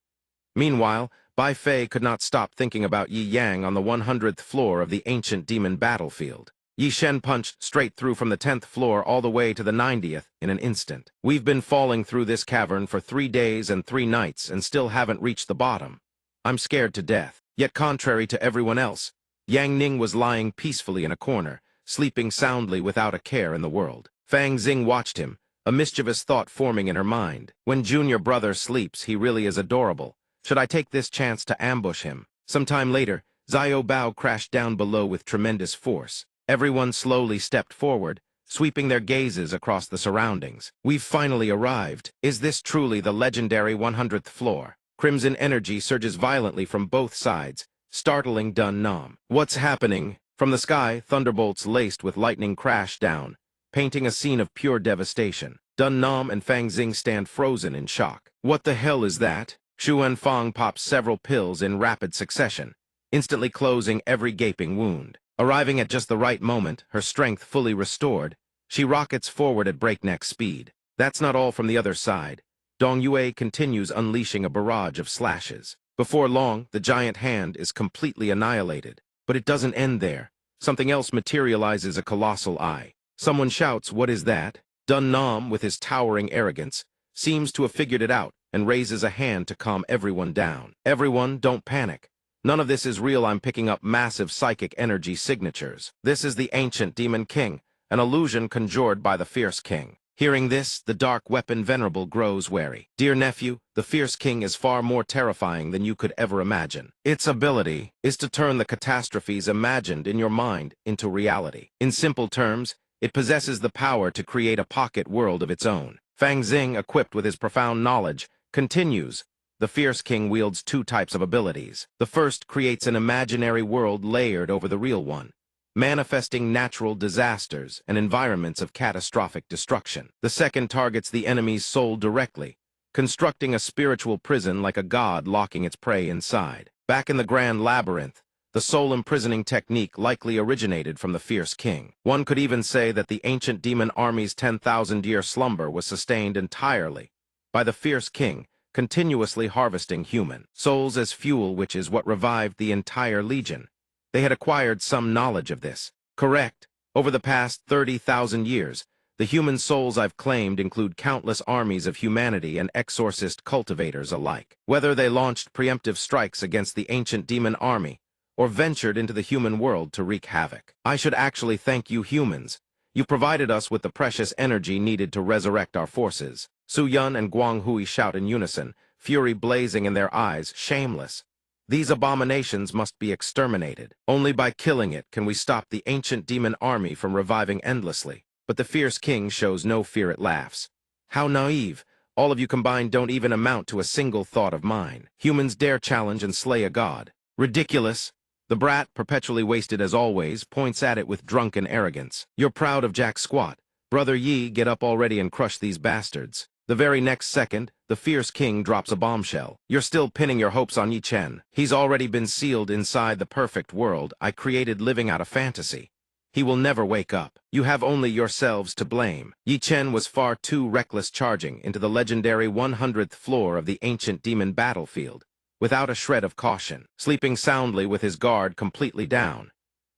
Meanwhile, Bai Fei could not stop thinking about Yi Yang on the 100th floor of the ancient demon battlefield. Yi Shen punched straight through from the 10th floor all the way to the 90th in an instant. We've been falling through this cavern for 3 days and 3 nights and still haven't reached the bottom. I'm scared to death. Yet contrary to everyone else, Yang Ning was lying peacefully in a corner, sleeping soundly without a care in the world. Fang Xing watched him, a mischievous thought forming in her mind. When junior brother sleeps, he really is adorable. Should I take this chance to ambush him? Sometime later, Xiao Bao crashed down below with tremendous force. Everyone slowly stepped forward, sweeping their gazes across the surroundings. We've finally arrived. Is this truly the legendary 100th floor? Crimson energy surges violently from both sides, startling Dun Nam. What's happening? From the sky, thunderbolts laced with lightning crash down, painting a scene of pure devastation. Dun Nam and Fang Xing stand frozen in shock. What the hell is that? Xu Wenfang pops several pills in rapid succession, instantly closing every gaping wound. Arriving at just the right moment, her strength fully restored, she rockets forward at breakneck speed. That's not all from the other side. Dong Yue continues unleashing a barrage of slashes. Before long, the giant hand is completely annihilated. But it doesn't end there. Something else materializes a colossal eye. Someone shouts, "What is that?" Dun Nam, with his towering arrogance, seems to have figured it out and raises a hand to calm everyone down. Everyone, don't panic. None of this is real. I'm picking up massive psychic energy signatures. This is the ancient demon king, an illusion conjured by the fierce king. Hearing this, the dark weapon venerable grows wary. Dear nephew, the fierce king is far more terrifying than you could ever imagine. Its ability is to turn the catastrophes imagined in your mind into reality. In simple terms, it possesses the power to create a pocket world of its own. Fang Xing, equipped with his profound knowledge, continues. The fierce king wields 2 types of abilities. The first creates an imaginary world layered over the real one, manifesting natural disasters and environments of catastrophic destruction. The second targets the enemy's soul directly, constructing a spiritual prison like a god locking its prey inside. Back in the Grand Labyrinth, the soul-imprisoning technique likely originated from the fierce king. One could even say that the ancient demon army's 10,000-year slumber was sustained entirely by the fierce king, continuously harvesting human souls as fuel, which is what revived the entire legion. They had acquired some knowledge of this. Correct. Over the past 30,000 years, the human souls I've claimed include countless armies of humanity and exorcist cultivators alike. Whether they launched preemptive strikes against the ancient demon army, or ventured into the human world to wreak havoc. I should actually thank you humans. You provided us with the precious energy needed to resurrect our forces. Su Yun and Guang Hui shout in unison, fury blazing in their eyes, shameless. These abominations must be exterminated. Only by killing it can we stop the ancient demon army from reviving endlessly. But the fierce king shows no fear. It laughs. How naive. All of you combined don't even amount to a single thought of mine. Humans dare challenge and slay a god. Ridiculous. The brat, perpetually wasted as always, points at it with drunken arrogance. You're proud of Jack Squat. Brother Yi, get up already and crush these bastards. The very next second, the fierce king drops a bombshell. You're still pinning your hopes on Yi Chen. He's already been sealed inside the perfect world I created living out a fantasy. He will never wake up. You have only yourselves to blame. Yi Chen was far too reckless, charging into the legendary 100th floor of the ancient demon battlefield, without a shred of caution, sleeping soundly with his guard completely down.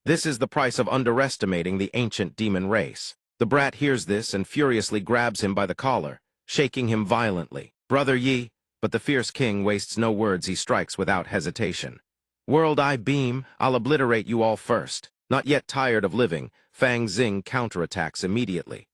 This is the price of underestimating the ancient demon race. The brat hears this and furiously grabs him by the collar, shaking him violently. Brother Yi, but the fierce king wastes no words. He strikes without hesitation. World Eye Beam, I'll obliterate you all first. Not yet tired of living, Fang Xing counterattacks immediately.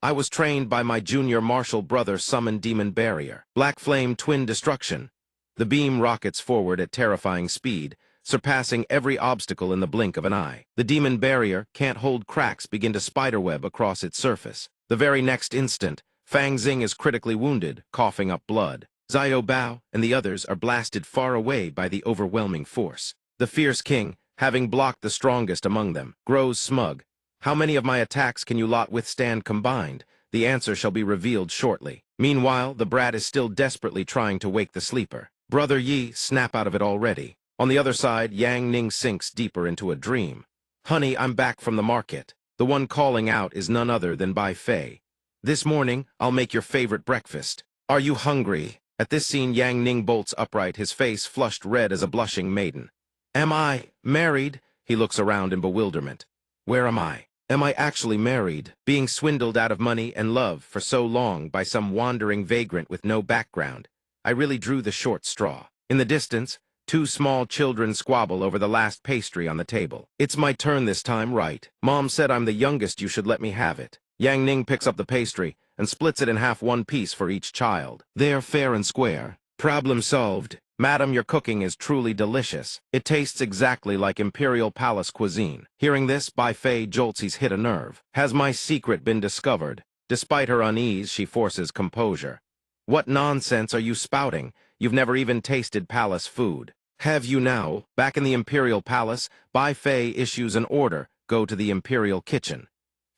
I was trained by my junior martial brother summon demon barrier. Black flame twin destruction. The beam rockets forward at terrifying speed, surpassing every obstacle in the blink of an eye. The demon barrier can't hold. Cracks begin to spiderweb across its surface. The very next instant, Fang Xing is critically wounded, coughing up blood. Xiao Bao and the others are blasted far away by the overwhelming force. The fierce king, having blocked the strongest among them, grows smug, How many of my attacks can you lot withstand combined? The answer shall be revealed shortly. Meanwhile, the brat is still desperately trying to wake the sleeper. Brother Yi, snap out of it already. On the other side, Yang Ning sinks deeper into a dream. Honey, I'm back from the market. The one calling out is none other than Bai Fei. This morning, I'll make your favorite breakfast. Are you hungry? At this scene, Yang Ning bolts upright, his face flushed red as a blushing maiden. Am I married? He looks around in bewilderment. Where am I? Am I actually married, being swindled out of money and love for so long by some wandering vagrant with no background? I really drew the short straw. In the distance, two small children squabble over the last pastry on the table. It's my turn this time, right? Mom said I'm the youngest, you should let me have it. Yang Ning picks up the pastry and splits it in half, one piece for each child. They're fair and square. Problem solved. Madam, your cooking is truly delicious. It tastes exactly like Imperial Palace cuisine. Hearing this, Bai Fei jolts, he's hit a nerve. Has my secret been discovered? Despite her unease, she forces composure. What nonsense are you spouting? You've never even tasted palace food. Have you now? Back in the Imperial Palace, Bai Fei issues an order. Go to the Imperial kitchen.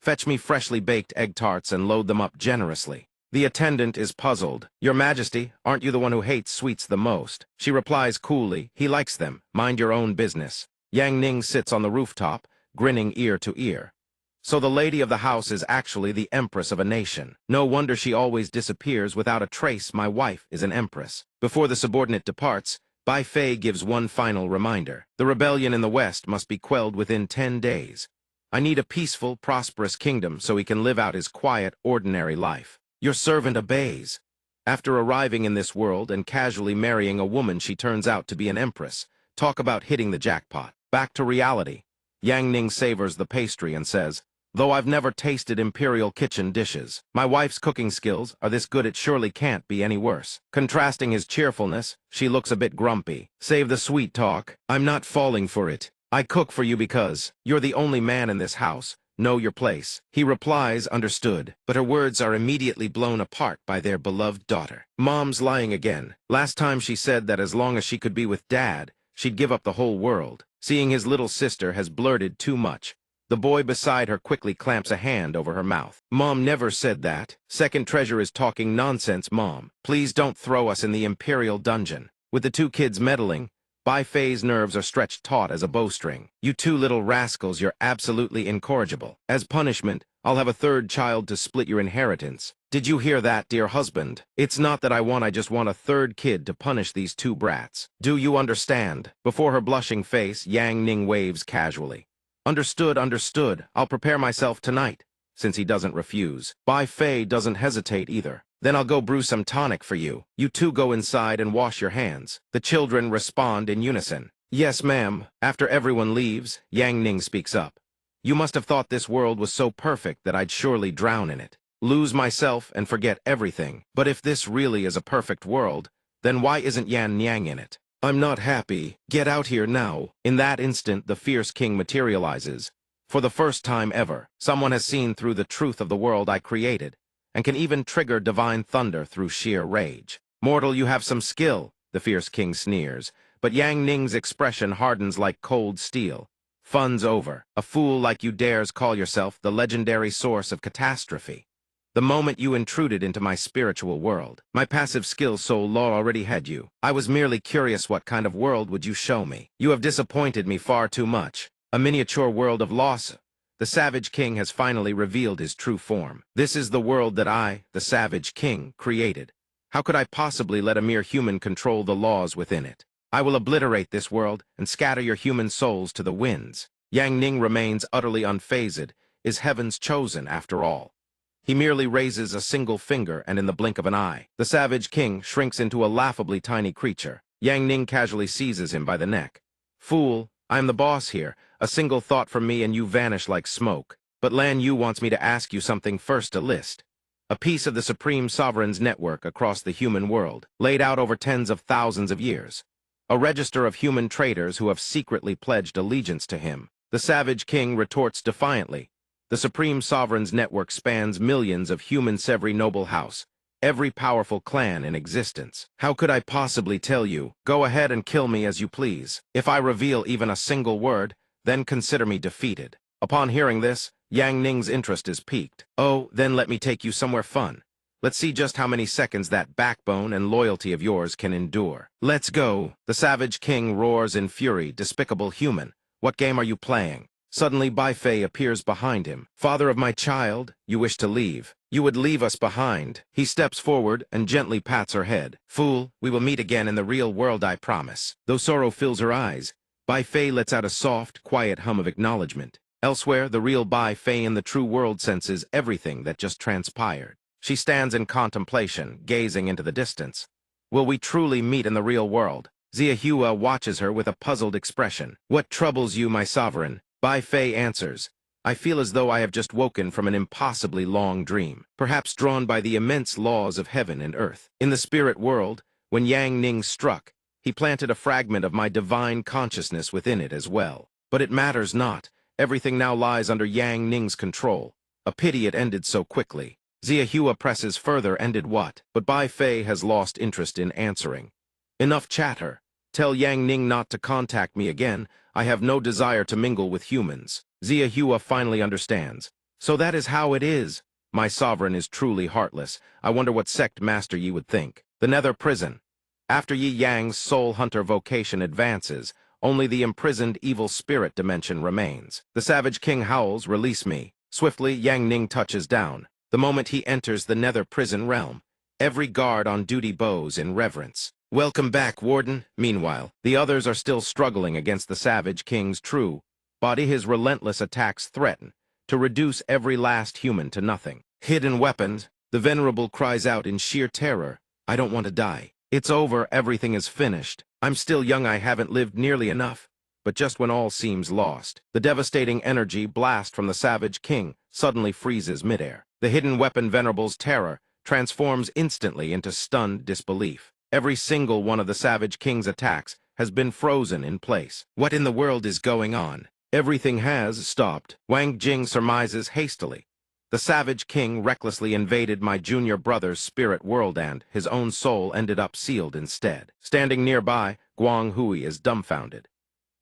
Fetch me freshly baked egg tarts and load them up generously. The attendant is puzzled. Your Majesty, aren't you the one who hates sweets the most? She replies coolly, he likes them. Mind your own business. Yang Ning sits on the rooftop, grinning ear to ear. So the lady of the house is actually the empress of a nation. No wonder she always disappears without a trace. My wife is an empress. Before the subordinate departs, Bai Fei gives one final reminder. The rebellion in the West must be quelled within 10 days. I need a peaceful, prosperous kingdom so he can live out his quiet, ordinary life. Your servant obeys. After arriving in this world and casually marrying a woman, she turns out to be an empress. Talk about hitting the jackpot. Back to reality. Yang Ning savors the pastry and says, though I've never tasted Imperial kitchen dishes, my wife's cooking skills are this good, it surely can't be any worse. Contrasting his cheerfulness, she looks a bit grumpy. Save the sweet talk. I'm not falling for it. I cook for you because you're the only man in this house. Know your place. He replies, understood, but her words are immediately blown apart by their beloved daughter. Mom's lying again. Last time she said that as long as she could be with Dad, she'd give up the whole world. Seeing his little sister has blurted too much, the boy beside her quickly clamps a hand over her mouth. Mom never said that. Second treasure is talking nonsense, Mom. Please don't throw us in the Imperial dungeon. With the two kids meddling, Bai Fei's nerves are stretched taut as a bowstring. You two little rascals, you're absolutely incorrigible. As punishment, I'll have a third child to split your inheritance. Did you hear that, dear husband? It's not that I just want a third kid to punish these two brats. Do you understand? Before her blushing face, Yang Ning waves casually. Understood, understood. I'll prepare myself tonight. Since he doesn't refuse, Bai Fei doesn't hesitate either. Then I'll go brew some tonic for you. You two go inside and wash your hands. The children respond in unison. Yes, ma'am. After everyone leaves, Yang Ning speaks up. You must have thought this world was so perfect that I'd surely drown in it, lose myself and forget everything. But if this really is a perfect world, then why isn't Yan Yang in it? I'm not happy. Get out here now. In that instant, the fierce king materializes. For the first time ever, someone has seen through the truth of the world I created, and can even trigger divine thunder through sheer rage. Mortal, you have some skill, the fierce king sneers, but Yang Ning's expression hardens like cold steel. Fun's over. A fool like you dares call yourself the legendary source of catastrophe. The moment you intruded into my spiritual world, my passive skill soul law already had you. I was merely curious, what kind of world would you show me? You have disappointed me far too much. A miniature world of loss. The Savage King has finally revealed his true form. This is the world that I, the Savage King, created. How could I possibly let a mere human control the laws within it? I will obliterate this world and scatter your human souls to the winds. Yang Ning remains utterly unfazed, is heaven's chosen after all. He merely raises a single finger, and in the blink of an eye, the Savage King shrinks into a laughably tiny creature. Yang Ning casually seizes him by the neck. Fool, I am the boss here. A single thought from me and you vanish like smoke. But Lan Yu wants me to ask you something first, a list. A piece of the Supreme Sovereign's network across the human world, laid out over tens of thousands of years. A register of human traitors who have secretly pledged allegiance to him. The Savage King retorts defiantly. The Supreme Sovereign's network spans millions of humans, every noble house, every powerful clan in existence. How could I possibly tell you? Go ahead and kill me as you please. If I reveal even a single word, then consider me defeated. Upon hearing this, Yang Ning's interest is piqued. Oh, then let me take you somewhere fun. Let's see just how many seconds that backbone and loyalty of yours can endure. Let's go. The Savage King roars in fury. Despicable human. What game are you playing? Suddenly, Bai Fei appears behind him. Father of my child, you wish to leave. You would leave us behind. He steps forward and gently pats her head. Fool, we will meet again in the real world, I promise. Though sorrow fills her eyes, Bai Fei lets out a soft, quiet hum of acknowledgement. Elsewhere, the real Bai Fei in the true world senses everything that just transpired. She stands in contemplation, gazing into the distance. Will we truly meet in the real world? Ziahua watches her with a puzzled expression. What troubles you, my sovereign? Bai Fei answers. I feel as though I have just woken from an impossibly long dream, perhaps drawn by the immense laws of heaven and earth. In the spirit world, when Yang Ning struck, he planted a fragment of my divine consciousness within it as well. But it matters not. Everything now lies under Yang Ning's control. A pity it ended so quickly. Ziahua presses further. Ended what? But Bai Fei has lost interest in answering. Enough chatter. Tell Yang Ning not to contact me again. I have no desire to mingle with humans. Ziahua finally understands. So that is how it is. My sovereign is truly heartless. I wonder what sect master ye would think. The Nether Prison. After Yi Yang's soul hunter vocation advances, only the imprisoned evil spirit dimension remains. The Savage King howls, release me. Swiftly, Yang Ning touches down. The moment he enters the Nether Prison realm, every guard on duty bows in reverence. Welcome back, Warden. Meanwhile, the others are still struggling against the Savage King's true body. His relentless attacks threaten to reduce every last human to nothing. Hidden weapons, the Venerable cries out in sheer terror. I don't want to die. It's over, everything is finished. I'm still young, I haven't lived nearly enough. But just when all seems lost, the devastating energy blast from the Savage King suddenly freezes midair. The hidden weapon Venerable's terror transforms instantly into stunned disbelief. Every single one of the Savage King's attacks has been frozen in place. What in the world is going on? Everything has stopped. Wang Jing surmises hastily. The Savage King recklessly invaded my junior brother's spirit world and his own soul ended up sealed instead. Standing nearby, Guang Hui is dumbfounded.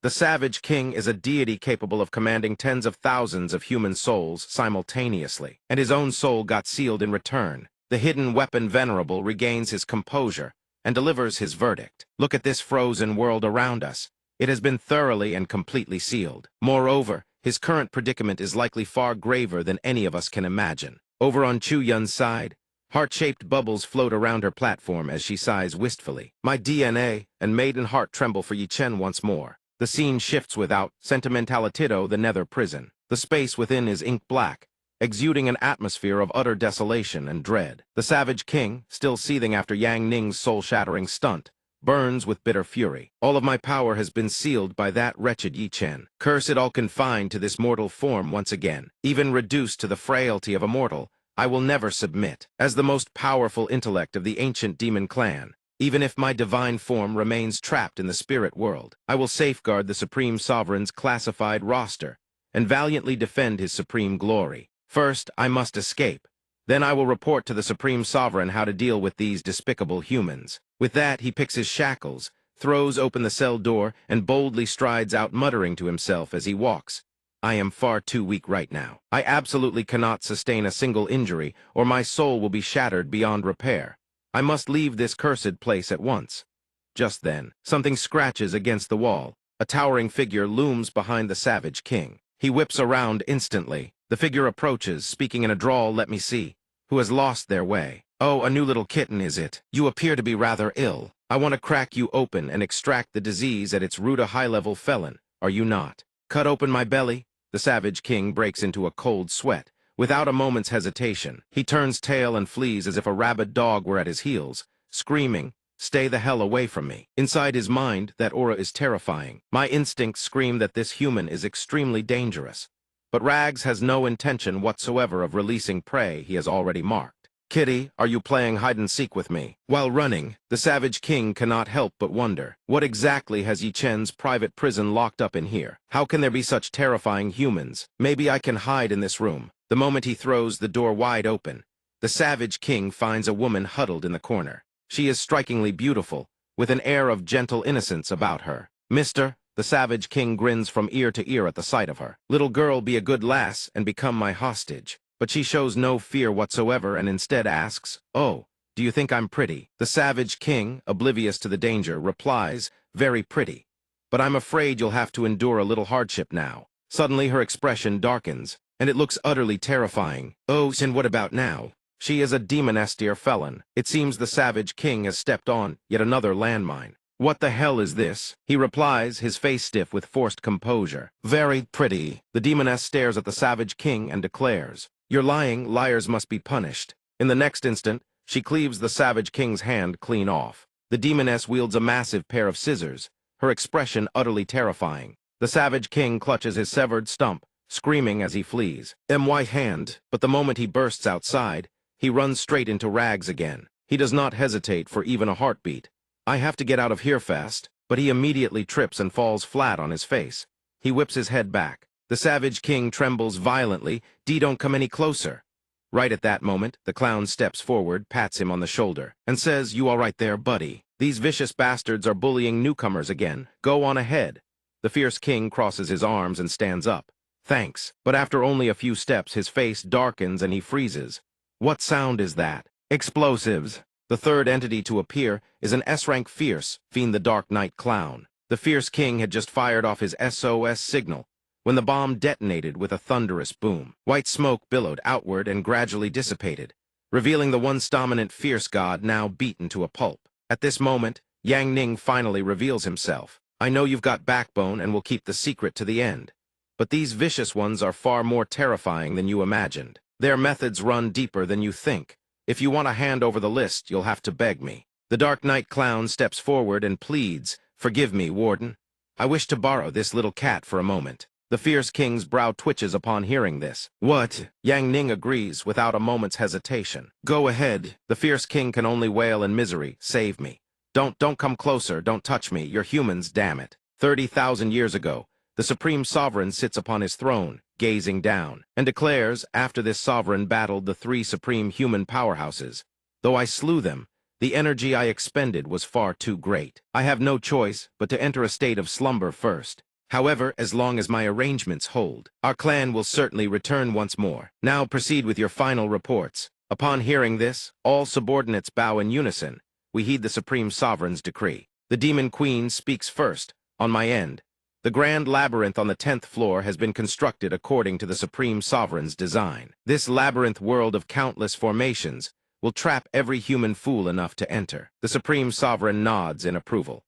The Savage King is a deity capable of commanding tens of thousands of human souls simultaneously, and his own soul got sealed in return. The hidden weapon Venerable regains his composure and delivers his verdict. Look at this frozen world around us. It has been thoroughly and completely sealed. Moreover, his current predicament is likely far graver than any of us can imagine. Over on Chu Yun's side, heart-shaped bubbles float around her platform as she sighs wistfully. My DNA and maiden heart tremble for Yi Chen once more. The scene shifts without Sentimentalitido, the Nether Prison. The space within is ink black, exuding an atmosphere of utter desolation and dread. The Savage King, still seething after Yang Ning's soul-shattering stunt, burns with bitter fury. All of my power has been sealed by that wretched Yi Chen. Curse it, all confined to this mortal form once again. Even reduced to the frailty of a mortal, I will never submit. As the most powerful intellect of the ancient demon clan, even if my divine form remains trapped in the spirit world, I will safeguard the Supreme Sovereign's classified roster and valiantly defend his supreme glory. First, I must escape. Then I will report to the Supreme Sovereign how to deal with these despicable humans. With that, he picks his shackles, throws open the cell door, and boldly strides out, muttering to himself as he walks. I am far too weak right now. I absolutely cannot sustain a single injury, or my soul will be shattered beyond repair. I must leave this cursed place at once. Just then, something scratches against the wall. A towering figure looms behind the Savage King. He whips around instantly. The figure approaches, speaking in a drawl, let me see, who has lost their way. Oh, a new little kitten, is it? You appear to be rather ill. I want to crack you open and extract the disease at its root, a high-level felon. Are you not? Cut open my belly? The Savage King breaks into a cold sweat. Without a moment's hesitation, he turns tail and flees as if a rabid dog were at his heels, screaming, stay the hell away from me. Inside his mind, that aura is terrifying. My instincts scream that this human is extremely dangerous. But Rags has no intention whatsoever of releasing prey he has already marked. Kitty, are you playing hide-and-seek with me? While running, the Savage King cannot help but wonder, what exactly has Yi Chen's private prison locked up in here? How can there be such terrifying humans? Maybe I can hide in this room. The moment he throws the door wide open, the Savage King finds a woman huddled in the corner. She is strikingly beautiful, with an air of gentle innocence about her. Mister, The savage king grins from ear to ear at the sight of her. Little girl, be a good lass and become my hostage. But she shows no fear whatsoever and instead asks, "Oh, do you think I'm pretty?" The savage king, oblivious to the danger, replies, "Very pretty. But I'm afraid you'll have to endure a little hardship now." Suddenly her expression darkens, and it looks utterly terrifying. "Oh, and what about now?" She is a demoness, dear felon. It seems the savage king has stepped on yet another landmine. "What the hell is this?" he replies, his face stiff with forced composure. "Very pretty." The demoness stares at the savage king and declares, "You're lying, liars must be punished." In the next instant, she cleaves the savage king's hand clean off. The demoness wields a massive pair of scissors, her expression utterly terrifying. The savage king clutches his severed stump, screaming as he flees. My hand, but the moment he bursts outside, he runs straight into rags again. He does not hesitate for even a heartbeat. I have to get out of here fast, but he immediately trips and falls flat on his face. He whips his head back. The savage king trembles violently. Don't come any closer." Right at that moment, the clown steps forward, pats him on the shoulder, and says, "You all right there, buddy? These vicious bastards are bullying newcomers again. Go on ahead." The fierce king crosses his arms and stands up. "Thanks." But after only a few steps, his face darkens and he freezes. What sound is that? Explosives. The third entity to appear is an S-rank fierce, Fiend the Dark Knight clown. The fierce king had just fired off his SOS signal when the bomb detonated with a thunderous boom. White smoke billowed outward and gradually dissipated, revealing the once dominant fierce god now beaten to a pulp. At this moment, Yang Ning finally reveals himself. "I know you've got backbone and will keep the secret to the end, but these vicious ones are far more terrifying than you imagined. Their methods run deeper than you think. If you want to hand over the list, you'll have to beg me." The Dark Knight clown steps forward and pleads, "Forgive me, Warden. I wish to borrow this little cat for a moment." The fierce king's brow twitches upon hearing this. "What?" Yang Ning agrees without a moment's hesitation. "Go ahead." The fierce king can only wail in misery, "Save me. Don't come closer, don't touch me. You're humans, damn it." 30,000 years ago, the supreme sovereign sits upon his throne, gazing down, and declares, after this sovereign battled the three supreme human powerhouses, "Though I slew them, the energy I expended was far too great. I have no choice but to enter a state of slumber first. However, as long as my arrangements hold, our clan will certainly return once more. Now proceed with your final reports." Upon hearing this, all subordinates bow in unison. We heed the supreme sovereign's decree. The demon queen speaks first. "On my end, the grand labyrinth on the 10th floor has been constructed according to the supreme sovereign's design. This labyrinth world of countless formations will trap every human fool enough to enter." The supreme sovereign nods in approval.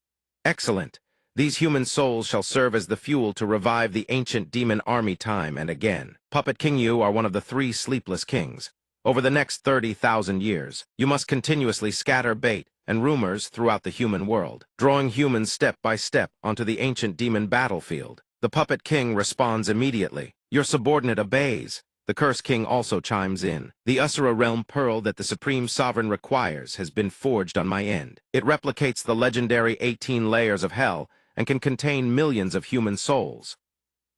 "Excellent. These human souls shall serve as the fuel to revive the ancient demon army time and again. Puppet King, you are one of the three sleepless kings. Over the next 30,000 years, you must continuously scatter bait and rumors throughout the human world, drawing humans step by step onto the ancient demon battlefield." The Puppet King responds immediately. "Your subordinate obeys." The Curse King also chimes in. "The Usura Realm Pearl that the Supreme Sovereign requires has been forged on my end. It replicates the legendary 18 layers of hell and can contain millions of human souls."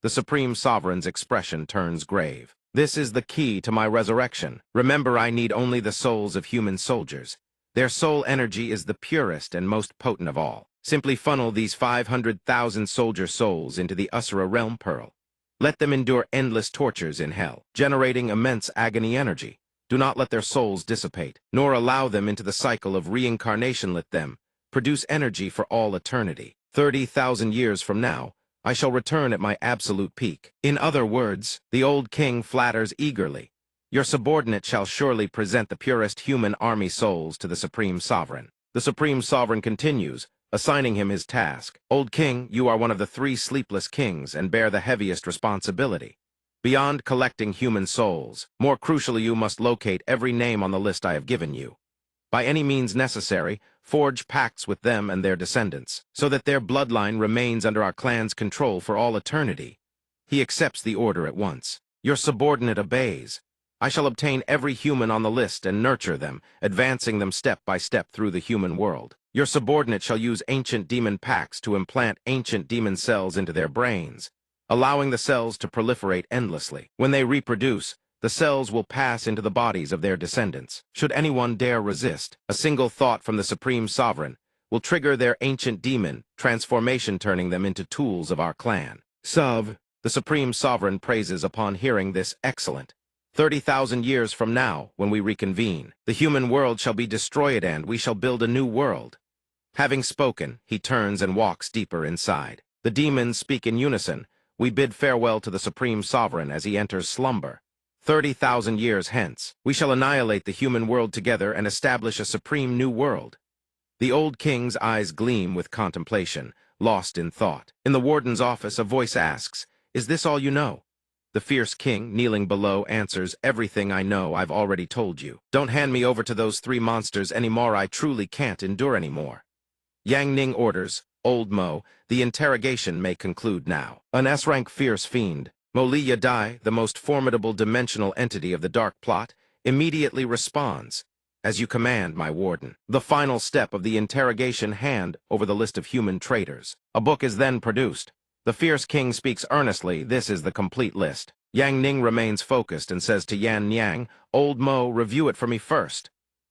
The Supreme Sovereign's expression turns grave. "This is the key to my resurrection. Remember, I need only the souls of human soldiers. Their soul energy is the purest and most potent of all. Simply funnel these 500,000 soldier souls into the Usura Realm Pearl. Let them endure endless tortures in hell, generating immense agony energy. Do not let their souls dissipate, nor allow them into the cycle of reincarnation. Let them produce energy for all eternity. 30,000 years from now, I shall return at my absolute peak." In other words, the old king flatters eagerly. "Your subordinate shall surely present the purest human army souls to the Supreme Sovereign." The Supreme Sovereign continues, assigning him his task. "Old king, you are one of the three sleepless kings and bear the heaviest responsibility. Beyond collecting human souls, more crucially, you must locate every name on the list I have given you. By any means necessary, forge pacts with them and their descendants, so that their bloodline remains under our clan's control for all eternity." He accepts the order at once. Your subordinate obeys. I shall obtain every human on the list and nurture them, advancing them step by step through the human world. Your subordinate shall use ancient demon pacts to implant ancient demon cells into their brains, allowing the cells to proliferate endlessly. When they reproduce, the cells will pass into the bodies of their descendants. Should anyone dare resist, a single thought from the Supreme Sovereign will trigger their ancient demon, transformation turning them into tools of our clan. The Supreme Sovereign praises upon hearing this excellent. 30,000 years from now, when we reconvene, the human world shall be destroyed and we shall build a new world. Having spoken, he turns and walks deeper inside. The demons speak in unison. We bid farewell to the Supreme Sovereign as he enters slumber. 30,000 years hence, we shall annihilate the human world together and establish a supreme new world. The old king's eyes gleam with contemplation, lost in thought. In the warden's office, a voice asks, "Is this all you know?" The fierce king, kneeling below, answers, "Everything I know I've already told you. Don't hand me over to those three monsters anymore. I truly can't endure anymore." Yang Ning orders, "Old Mo, the interrogation may conclude now." An S-rank fierce fiend, Mo Li Yadai, the most formidable dimensional entity of the dark plot, immediately responds, "As you command, my warden." The final step of the interrogation, hand over the list of human traitors. A book is then produced. The fierce king speaks earnestly. This is the complete list. Yang Ning remains focused and says to Yan Yang, "Old Mo, review it for me first."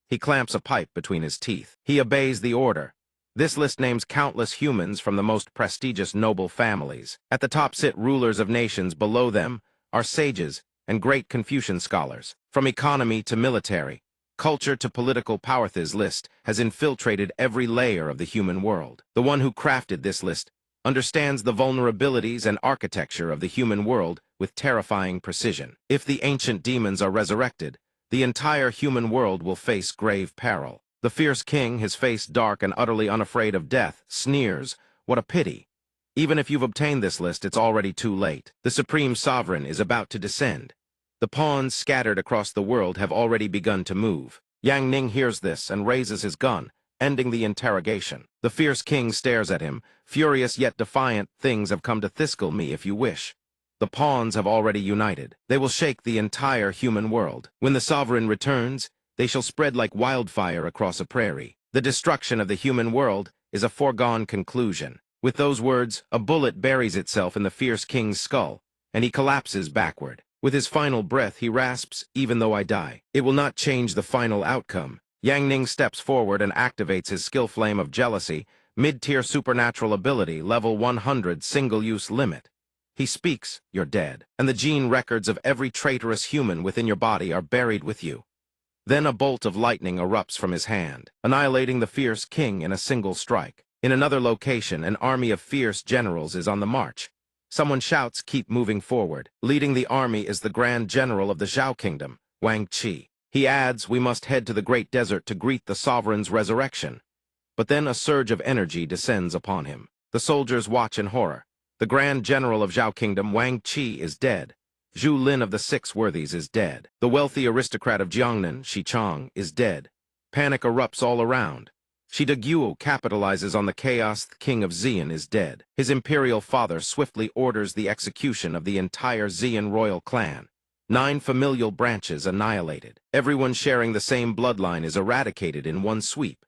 He clamps a pipe between his teeth. He obeys the order. This list names countless humans from the most prestigious noble families. At the top sit rulers of nations. Below them are sages and great Confucian scholars. From economy to military, culture to political power, this list has infiltrated every layer of the human world. The one who crafted this list understands the vulnerabilities and architecture of the human world with terrifying precision. If the ancient demons are resurrected, the entire human world will face grave peril. The fierce king, his face dark and utterly unafraid of death, sneers, "What a pity. Even if you've obtained this list, it's already too late. The Supreme Sovereign is about to descend. The pawns scattered across the world have already begun to move." Yang Ning hears this and raises his gun, ending the interrogation. The fierce king stares at him, furious yet defiant. "Things have come to Thistle me if you wish. The pawns have already united. They will shake the entire human world. When the sovereign returns, they shall spread like wildfire across a prairie. The destruction of the human world is a foregone conclusion." With those words, a bullet buries itself in the fierce king's skull, and he collapses backward. With his final breath, he rasps, "Even though I die, it will not change the final outcome." Yang Ning steps forward and activates his skill flame of jealousy, mid-tier supernatural ability, level 100, single-use limit. He speaks, "You're dead, and the gene records of every traitorous human within your body are buried with you." Then a bolt of lightning erupts from his hand, annihilating the fierce king in a single strike. In another location, an army of fierce generals is on the march. Someone shouts, "Keep moving forward." Leading the army is the Grand General of the Zhao Kingdom, Wang Qi. He adds, "We must head to the Great Desert to greet the sovereign's resurrection." But then a surge of energy descends upon him. The soldiers watch in horror. The Grand General of Zhao Kingdom, Wang Qi, is dead. Zhu Lin of the Six Worthies is dead. The wealthy aristocrat of Jiangnan, Shi Chang, is dead. Panic erupts all around. Shi Deguo capitalizes on the chaos. The king of Xian is dead. His imperial father swiftly orders the execution of the entire Xian royal clan. 9 familial branches annihilated. Everyone sharing the same bloodline is eradicated in one sweep.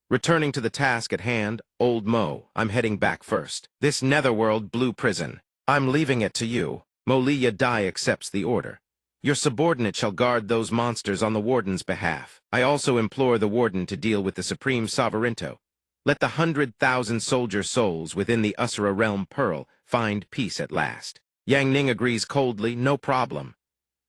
Returning to the task at hand, "Old Mo, I'm heading back first. This netherworld blue prison. I'm leaving it to you." Mo Li Yadai accepts the order. "Your subordinate shall guard those monsters on the warden's behalf. I also implore the warden to deal with the Supreme Sovereignto. Let the 100,000 soldier souls within the Usura realm Pearl find peace at last." Yang Ning agrees coldly, "No problem."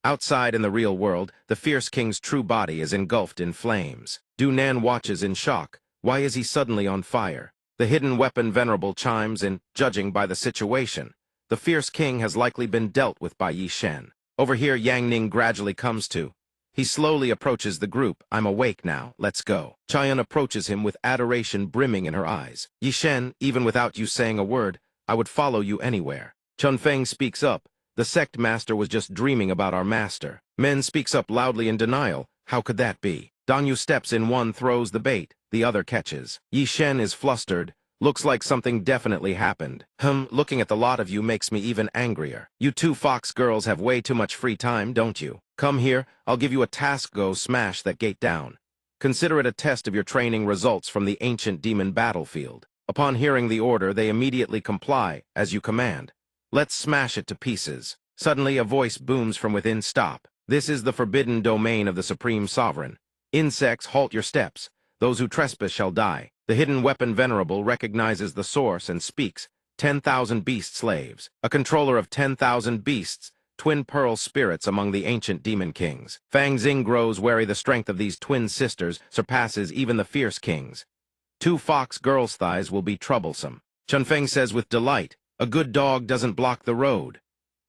Outside in the real world, the fierce king's true body is engulfed in flames. Du Nan watches in shock. Why is he suddenly on fire? The hidden weapon Venerable chimes in, judging by the situation. The fierce king has likely been dealt with by Yi Shen. Over here, Yang Ning gradually comes to. He slowly approaches the group. "I'm awake now, let's go." Chayan approaches him with adoration brimming in her eyes. "Yi Shen, even without you saying a word, I would follow you anywhere." Chun Feng speaks up. "The sect master was just dreaming about our master." Men speaks up loudly in denial. "How could that be?" Dong Yu steps in. One throws the bait, the other catches. Yi Shen is flustered. "Looks like something definitely happened." Looking at the lot of you makes me even angrier. You two fox girls have way too much free time, don't you? Come here, I'll give you a task. Go smash that gate down. Consider it a test of your training results from the ancient demon battlefield." Upon hearing the order, they immediately comply, "As you command." "Let's smash it to pieces." Suddenly a voice booms from within. "Stop. This is the forbidden domain of the Supreme Sovereign. Insects, halt your steps. Those who trespass shall die." The hidden weapon venerable recognizes the source and speaks, 10,000 beast slaves, a controller of 10,000 beasts, twin pearl spirits among the ancient demon kings. Fang Xing grows wary the strength of these twin sisters surpasses even the fierce kings. 2 fox girls' thighs will be troublesome. Chunfeng says with delight, a good dog doesn't block the road.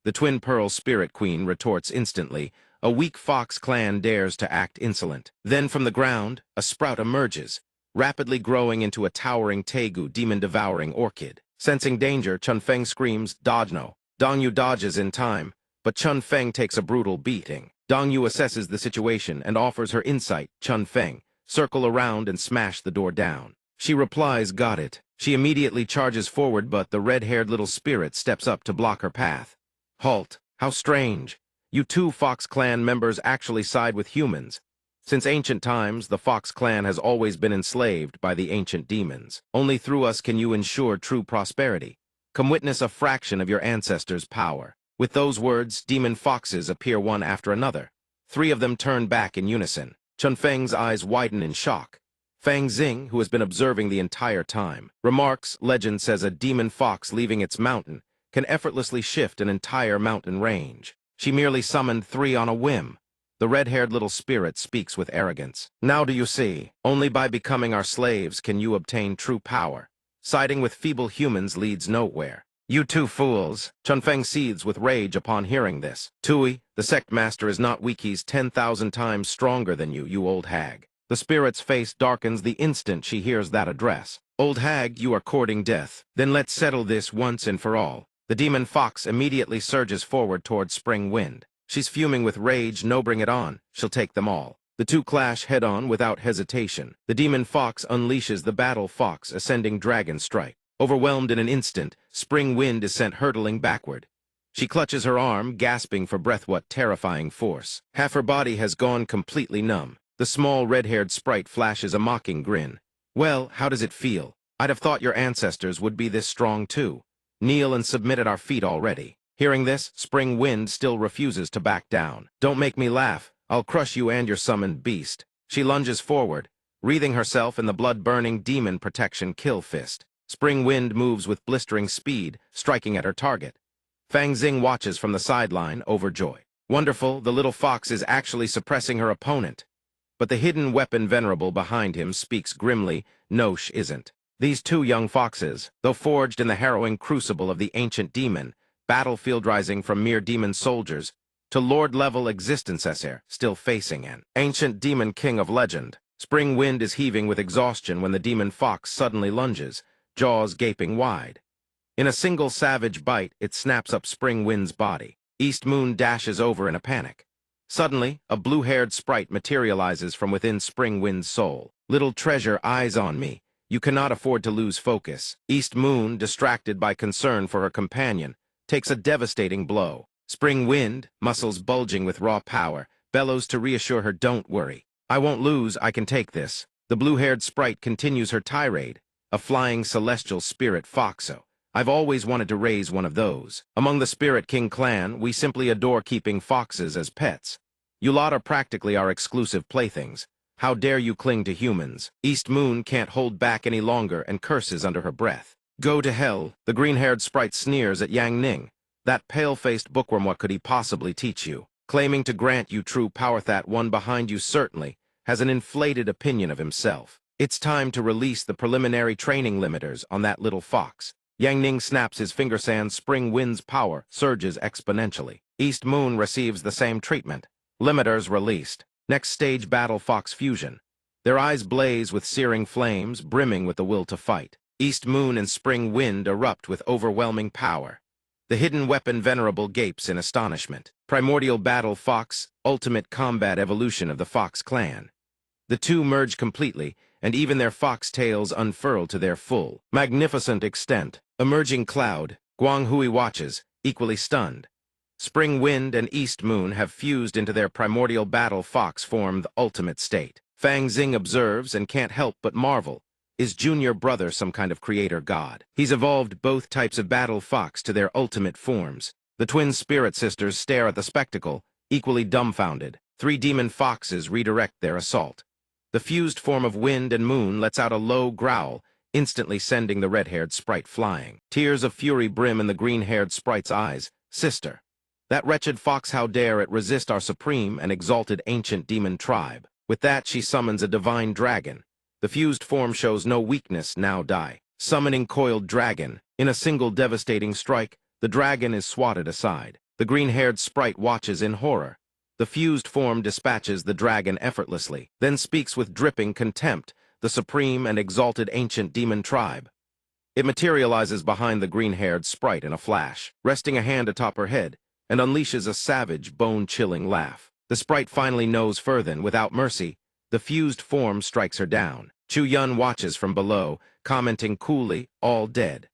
The twin pearl spirit queen retorts instantly, a weak fox clan dares to act insolent. Then from the ground, a sprout emerges, rapidly growing into a towering tegu demon-devouring orchid. Sensing danger, Chunfeng screams, "Dodge no." Dongyu dodges in time, but Chunfeng takes a brutal beating. Dongyu assesses the situation and offers her insight, Chunfeng, circle around and smash the door down. She replies, got it. She immediately charges forward, but the red-haired little spirit steps up to block her path. Halt, how strange. You 2 Fox clan members actually side with humans. Since ancient times, the Fox clan has always been enslaved by the ancient demons. Only through us can you ensure true prosperity. Come witness a fraction of your ancestors' power. With those words, demon foxes appear one after another. 3 of them turn back in unison. Chunfeng's eyes widen in shock. Fang Xing, who has been observing the entire time, remarks, legend says a demon fox leaving its mountain can effortlessly shift an entire mountain range. She merely summoned 3 on a whim. The red-haired little spirit speaks with arrogance. Now do you see? Only by becoming our slaves can you obtain true power. Siding with feeble humans leads nowhere. You 2 fools. Chunfeng seethes with rage upon hearing this. Tui, the sect master is not weak, he's 10,000 times stronger than you, you old hag. The spirit's face darkens the instant she hears that address. Old hag, you are courting death. Then let's settle this once and for all. The demon fox immediately surges forward toward Spring Wind. She's fuming with rage, no bring it on. She'll take them all. The 2 clash head-on without hesitation. The demon fox unleashes the battle fox ascending dragon strike. Overwhelmed in an instant, Spring Wind is sent hurtling backward. She clutches her arm, gasping for breath. What terrifying force. Half her body has gone completely numb. The small red-haired sprite flashes a mocking grin. Well, how does it feel? I'd have thought your ancestors would be this strong too. Kneel and submit at our feet already. Hearing this, Spring Wind still refuses to back down. Don't make me laugh. I'll crush you and your summoned beast. She lunges forward, wreathing herself in the blood-burning demon protection kill fist. Spring Wind moves with blistering speed, striking at her target. Fang Xing watches from the sideline, overjoyed. Wonderful, the little fox is actually suppressing her opponent. But the hidden weapon venerable behind him speaks grimly, Nosh isn't. These 2 young foxes, though forged in the harrowing crucible of the ancient demon, battlefield rising from mere demon soldiers, to lord-level existences here, still facing an ancient demon king of legend. Spring Wind is heaving with exhaustion when the demon fox suddenly lunges, jaws gaping wide. In a single savage bite, it snaps up Spring Wind's body. East Moon dashes over in a panic. Suddenly, a blue-haired sprite materializes from within Spring Wind's soul. Little treasure, eyes on me. You cannot afford to lose focus. East Moon, distracted by concern for her companion, takes a devastating blow. Spring Wind, muscles bulging with raw power, bellows to reassure her, don't worry. I won't lose, I can take this. The blue-haired sprite continues her tirade. A flying celestial spirit foxo. I've always wanted to raise one of those. Among the Spirit King clan, we simply adore keeping foxes as pets. You lot are practically our exclusive playthings. How dare you cling to humans? East Moon can't hold back any longer and curses under her breath. Go to hell. The green-haired sprite sneers at Yang Ning. That pale-faced bookworm, what could he possibly teach you? Claiming to grant you true power, that one behind you certainly has an inflated opinion of himself. It's time to release the preliminary training limiters on that little fox. Yang Ning snaps his finger, and Spring Wind's power surges exponentially. East Moon receives the same treatment. Limiters released. Next stage, battle fox fusion. Their eyes blaze with searing flames, brimming with the will to fight. East Moon and Spring Wind erupt with overwhelming power. The hidden weapon venerable gapes in astonishment. Primordial battle fox, ultimate combat evolution of the Fox clan. The 2 merge completely, and even their fox tails unfurl to their full, magnificent extent. Emerging cloud, Guanghui watches, equally stunned. Spring Wind and East Moon have fused into their primordial battle fox form, the ultimate state. Fang Xing observes and can't help but marvel. Is junior brother some kind of creator god? He's evolved both types of battle fox to their ultimate forms. The twin spirit sisters stare at the spectacle, equally dumbfounded. 3 demon foxes redirect their assault. The fused form of Wind and Moon lets out a low growl, instantly sending the red-haired sprite flying. Tears of fury brim in the green-haired sprite's eyes. Sister, that wretched fox, how dare it resist our supreme and exalted ancient demon tribe? With that, she summons a divine dragon. The fused form shows no weakness, now die. Summoning coiled dragon. In a single devastating strike, the dragon is swatted aside. The green-haired sprite watches in horror. The fused form dispatches the dragon effortlessly, then speaks with dripping contempt, the supreme and exalted ancient demon tribe. It materializes behind the green-haired sprite in a flash, resting a hand atop her head, and unleashes a savage, bone-chilling laugh. The sprite finally knows further. Without mercy, the fused form strikes her down. Chu Yun watches from below, commenting coolly, all dead.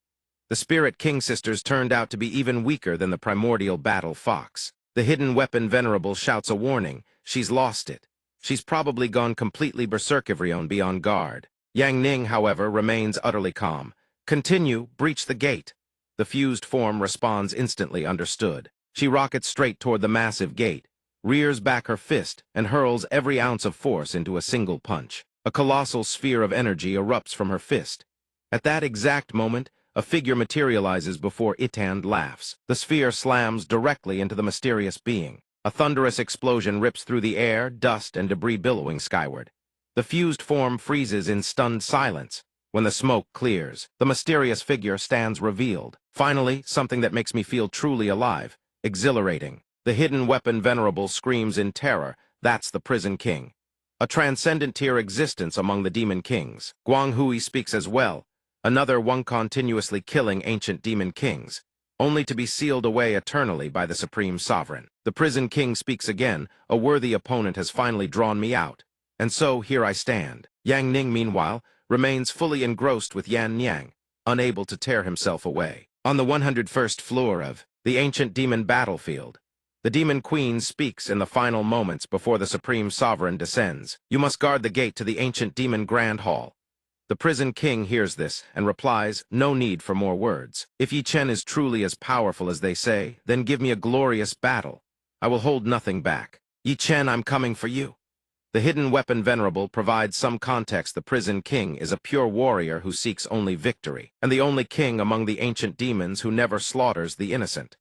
The spirit king sisters turned out to be even weaker than the primordial battle fox. The hidden weapon venerable shouts a warning. She's lost it. She's probably gone completely berserkivrion beyond guard. Yang Ning, however, remains utterly calm. Continue, breach the gate. The fused form responds instantly, understood. She rockets straight toward the massive gate, rears back her fist, and hurls every ounce of force into a single punch. A colossal sphere of energy erupts from her fist. At that exact moment, a figure materializes before Itand laughs. The sphere slams directly into the mysterious being. A thunderous explosion rips through the air, dust and debris billowing skyward. The fused form freezes in stunned silence. When the smoke clears, the mysterious figure stands revealed. Finally, something that makes me feel truly alive, exhilarating. The hidden weapon venerable screams in terror. That's the prison king. A transcendent tier existence among the demon kings. Guang Hui speaks as well. Another one continuously killing ancient demon kings, only to be sealed away eternally by the supreme sovereign. The prison king speaks again. A worthy opponent has finally drawn me out. And so here I stand. Yang Ning, meanwhile, remains fully engrossed with Yan Niang, unable to tear himself away. On the 101st floor of the ancient demon battlefield, the demon queen speaks in the final moments before the supreme sovereign descends. You must guard the gate to the ancient demon grand hall. The prison king hears this and replies, no need for more words. If Yi Chen is truly as powerful as they say, then give me a glorious battle. I will hold nothing back. Yi Chen, I'm coming for you. The hidden weapon venerable provides some context. The prison king is a pure warrior who seeks only victory, and the only king among the ancient demons who never slaughters the innocent.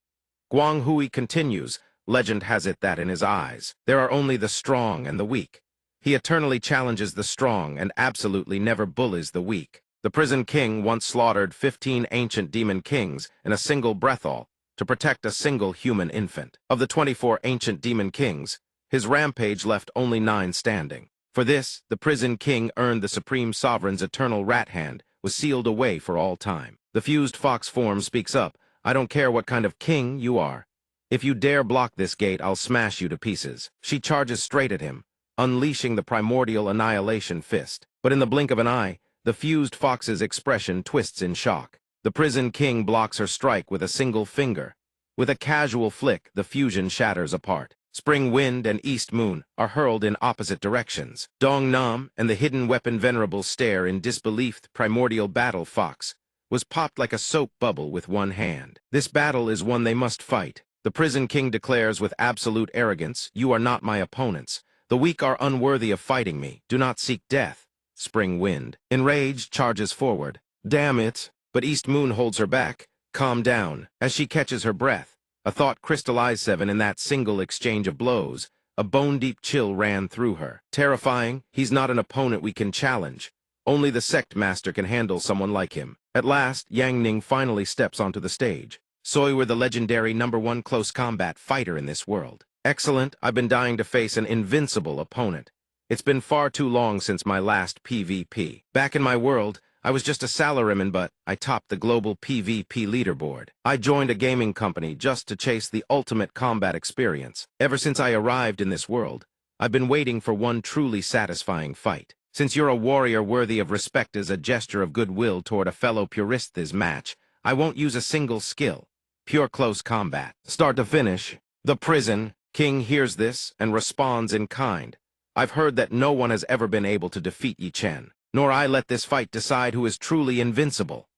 Guang Hui continues, legend has it that in his eyes, there are only the strong and the weak. He eternally challenges the strong and absolutely never bullies the weak. The prison king once slaughtered 15 ancient demon kings in a single breathal to protect a single human infant. Of the 24 ancient demon kings, his rampage left only 9 standing. For this, the prison king earned the supreme sovereign's eternal rat hand, was sealed away for all time. The fused fox form speaks up, I don't care what kind of king you are. If you dare block this gate, I'll smash you to pieces. She charges straight at him, unleashing the primordial annihilation fist. But in the blink of an eye, the fused fox's expression twists in shock. The prison king blocks her strike with a single finger. With a casual flick, the fusion shatters apart. Spring Wind and East Moon are hurled in opposite directions. Dong Nam and the hidden weapon venerable stare in disbelief. The primordial battle fox was popped like a soap bubble with one hand. This battle is one they must fight. The prison king declares with absolute arrogance, you are not my opponents. The weak are unworthy of fighting me. Do not seek death. Spring Wind, enraged, charges forward. Damn it! But East Moon holds her back. Calm down. As she catches her breath, a thought crystallized in that single exchange of blows. A bone-deep chill ran through her. Terrifying, he's not an opponent we can challenge. Only the Sect master can handle someone like him. At last, Yang Ning finally steps onto the stage. So we're the legendary #1 close combat fighter in this world. Excellent, I've been dying to face an invincible opponent. It's been far too long since my last PvP. Back in my world, I was just a salaryman, but I topped the global PvP leaderboard. I joined a gaming company just to chase the ultimate combat experience. Ever since I arrived in this world, I've been waiting for one truly satisfying fight. Since you're a warrior worthy of respect as a gesture of goodwill toward a fellow purist this match, I won't use a single skill. Pure close combat. Start to finish. The prison king hears this and responds in kind. I've heard that no one has ever been able to defeat Yi Chen, nor I let this fight decide who is truly invincible.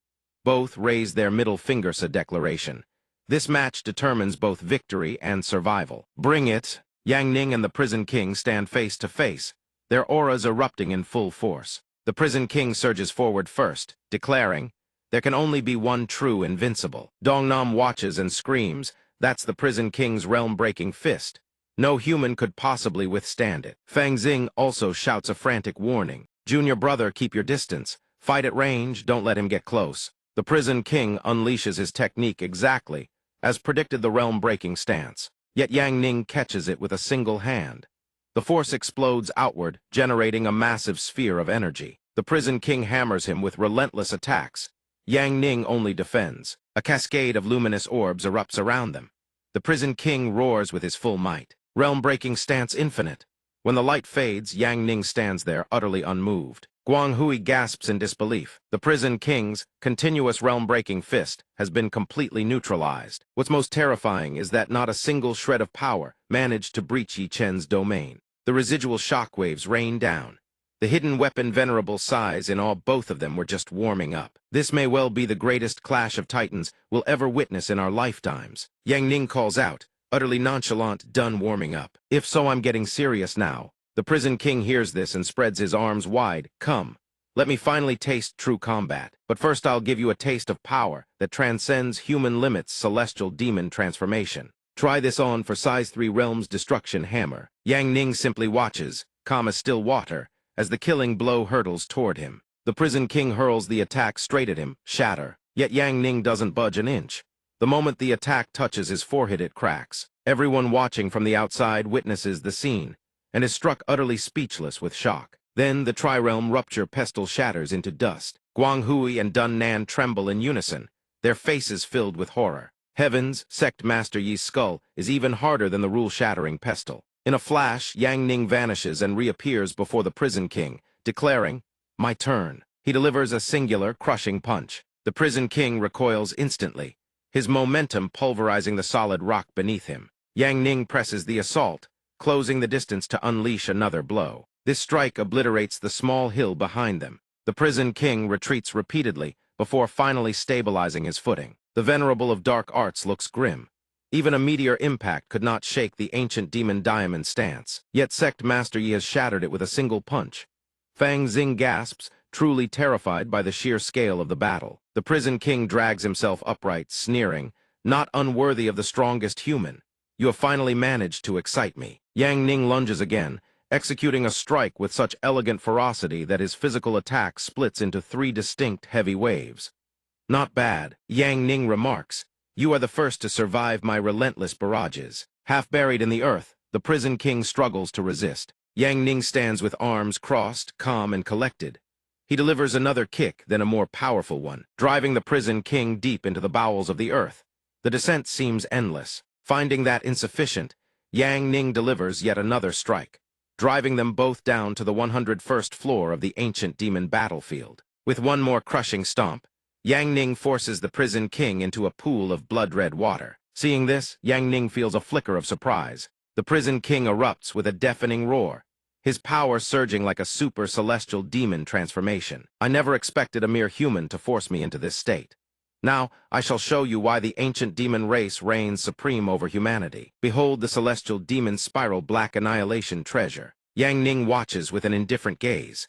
Both raise their middle fingers a declaration. This match determines both victory and survival. Bring it. Yang Ning and the prison king stand face to face. their auras erupting in full force. The prison king surges forward first, declaring, "There can only be one true invincible." Dongnam watches and screams, "That's the prison king's realm-breaking fist. No human could possibly withstand it." Fang Xing also shouts a frantic warning. "Junior brother, keep your distance. Fight at range, don't let him get close." The prison king unleashes his technique exactly, as predicted the realm-breaking stance. Yet Yang Ning catches it with a single hand. The force explodes outward, generating a massive sphere of energy. The prison king hammers him with relentless attacks. Yang Ning only defends. A cascade of luminous orbs erupts around them. The prison king roars with his full might. Realm-breaking stance infinite. When the light fades, Yang Ning stands there, utterly unmoved. Guang Hui gasps in disbelief. The prison king's continuous realm-breaking fist has been completely neutralized. What's most terrifying is that not a single shred of power managed to breach Yi Chen's domain. The residual shockwaves rain down. The hidden weapon venerable size in all both of them were just warming up. This may well be the greatest clash of titans we'll ever witness in our lifetimes. Yang Ning calls out, utterly nonchalant, done warming up. "If so, I'm getting serious now." The prison king hears this and spreads his arms wide. "Come, let me finally taste true combat. But first I'll give you a taste of power that transcends human limits, celestial demon transformation. Try this on for size 3 realms destruction hammer." Yang Ning simply watches, calm as still water, as the killing blow hurtles toward him. The prison king hurls the attack straight at him, shatter. Yet Yang Ning doesn't budge an inch. The moment the attack touches his forehead, it cracks. Everyone watching from the outside witnesses the scene, and is struck utterly speechless with shock. Then the tri-realm rupture pestle shatters into dust. Guang Hui and Dun Nan tremble in unison, their faces filled with horror. Heavens, Sect Master Yi's skull is even harder than the rule-shattering pestle. In a flash, Yang Ning vanishes and reappears before the prison king, declaring, "My turn." He delivers a singular, crushing punch. The prison king recoils instantly, his momentum pulverizing the solid rock beneath him. Yang Ning presses the assault, closing the distance to unleash another blow. This strike obliterates the small hill behind them. The prison king retreats repeatedly before finally stabilizing his footing. The venerable of dark arts looks grim. Even a meteor impact could not shake the ancient demon diamond stance. Yet Sect Master Yi has shattered it with a single punch. Fang Xing gasps, truly terrified by the sheer scale of the battle. The prison king drags himself upright, sneering, "Not unworthy of the strongest human. You have finally managed to excite me." Yang Ning lunges again, executing a strike with such elegant ferocity that his physical attack splits into 3 distinct heavy waves. "Not bad," Yang Ning remarks. "You are the first to survive my relentless barrages." Half buried in the earth, the prison king struggles to resist. Yang Ning stands with arms crossed, calm and collected. He delivers another kick, then a more powerful one, driving the prison king deep into the bowels of the earth. The descent seems endless. Finding that insufficient, Yang Ning delivers yet another strike, driving them both down to the 101st floor of the ancient demon battlefield. With one more crushing stomp, Yang Ning forces the prison king into a pool of blood-red water. Seeing this, Yang Ning feels a flicker of surprise. The prison king erupts with a deafening roar, his power surging like a super celestial demon transformation. "I never expected a mere human to force me into this state. Now, I shall show you why the ancient demon race reigns supreme over humanity. Behold the celestial demon spiral black annihilation treasure." Yang Ning watches with an indifferent gaze.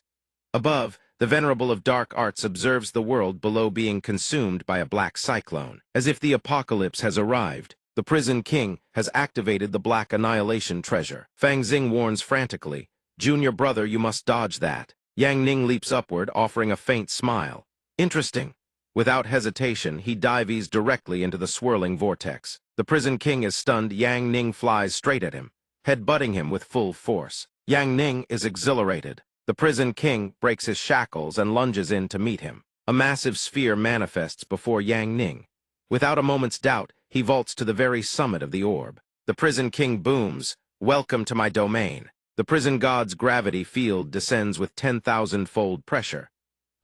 Above, the venerable of dark arts observes the world below being consumed by a black cyclone. As if the apocalypse has arrived, the prison king has activated the black annihilation treasure. Fang Xing warns frantically, "Junior brother, you must dodge that." Yang Ning leaps upward, offering a faint smile. Interesting. Without hesitation, he dives directly into the swirling vortex. The prison king is stunned. Yang Ning flies straight at him, head-butting him with full force. Yang Ning is exhilarated. The prison king breaks his shackles and lunges in to meet him. A massive sphere manifests before Yang Ning. Without a moment's doubt, he vaults to the very summit of the orb. The prison king booms, "Welcome to my domain." The prison god's gravity field descends with 10,000-fold pressure.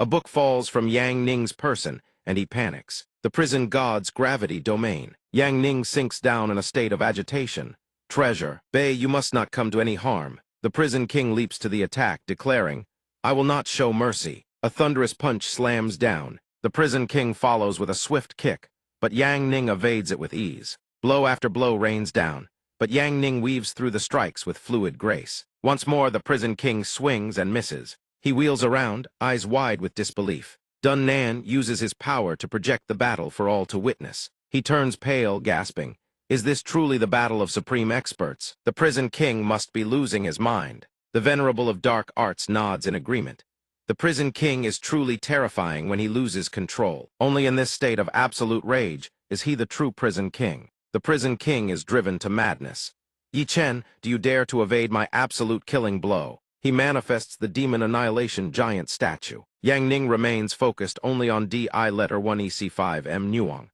A book falls from Yang Ning's person, and he panics. The prison god's gravity domain. Yang Ning sinks down in a state of agitation. "Treasure, Bei, you must not come to any harm." The prison king leaps to the attack, declaring, "I will not show mercy." A thunderous punch slams down. The prison king follows with a swift kick, but Yang Ning evades it with ease. Blow after blow rains down, but Yang Ning weaves through the strikes with fluid grace. Once more, the prison king swings and misses. He wheels around, eyes wide with disbelief. Dun Nan uses his power to project the battle for all to witness. He turns pale, gasping. Is this truly the battle of supreme experts? The prison king must be losing his mind. The venerable of dark arts nods in agreement. The prison king is truly terrifying when he loses control. Only in this state of absolute rage is he the true prison king. The prison king is driven to madness. Yi Chen, do you dare to evade my absolute killing blow? He manifests the demon annihilation giant statue. Yang Ning remains focused only on DI letter 1EC5M Nuong.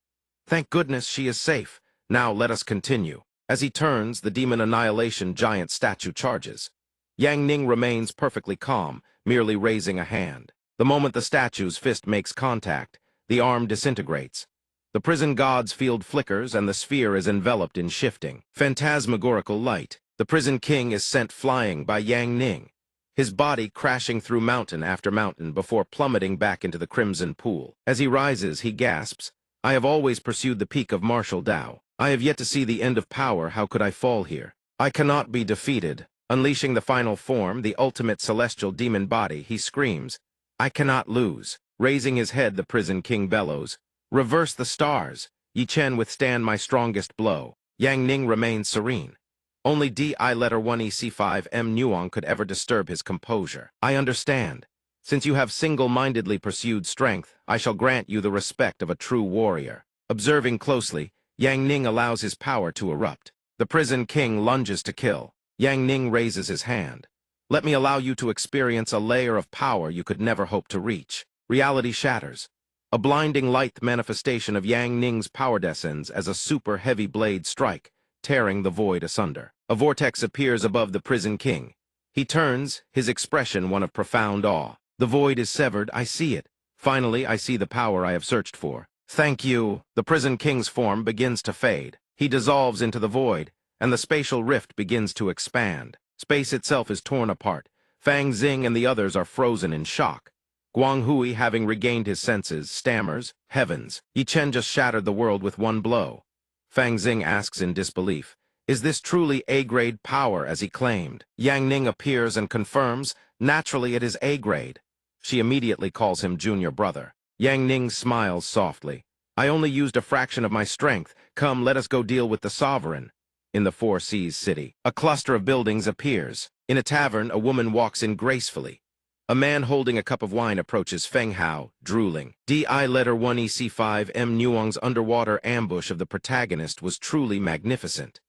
Thank goodness she is safe. Now let us continue. As he turns, the demon annihilation giant statue charges. Yang Ning remains perfectly calm, merely raising a hand. The moment the statue's fist makes contact, the arm disintegrates. The prison god's field flickers and the sphere is enveloped in shifting, phantasmagorical light. The prison king is sent flying by Yang Ning, his body crashing through mountain after mountain before plummeting back into the crimson pool. As he rises, he gasps, I have always pursued the peak of martial Tao. I have yet to see the end of power. How could I fall here? I cannot be defeated. Unleashing the final form, the ultimate celestial demon body, he screams, I cannot lose. Raising his head, the prison king bellows, reverse the stars. Yi Chen withstand my strongest blow. Yang Ning remains serene. Only DI letter 1EC5M Nuong could ever disturb his composure. I understand. Since you have single-mindedly pursued strength, I shall grant you the respect of a true warrior. Observing closely, Yang Ning allows his power to erupt. The prison king lunges to kill. Yang Ning raises his hand. Let me allow you to experience a layer of power you could never hope to reach. Reality shatters. A blinding light manifestation of Yang Ning's power descends as a super heavy blade strike, tearing the void asunder. A vortex appears above the prison king. He turns, his expression one of profound awe. The void is severed, I see it. Finally, I see the power I have searched for. Thank you. The prison king's form begins to fade. He dissolves into the void, and the spatial rift begins to expand. Space itself is torn apart. Fang Xing and the others are frozen in shock. Guang Hui, having regained his senses, stammers, Heavens, Yi Chen just shattered the world with one blow. Fang Xing asks in disbelief, is this truly A-grade power as he claimed? Yang Ning appears and confirms, naturally it is A-grade. She immediately calls him junior brother. Yang Ning smiles softly. I only used a fraction of my strength. Come, let us go deal with the sovereign. In the Four Seas city, a cluster of buildings appears. In a tavern, a woman walks in gracefully. A man holding a cup of wine approaches Feng Hao, drooling. DI letter 1EC5M Nuong's underwater ambush of the protagonist was truly magnificent.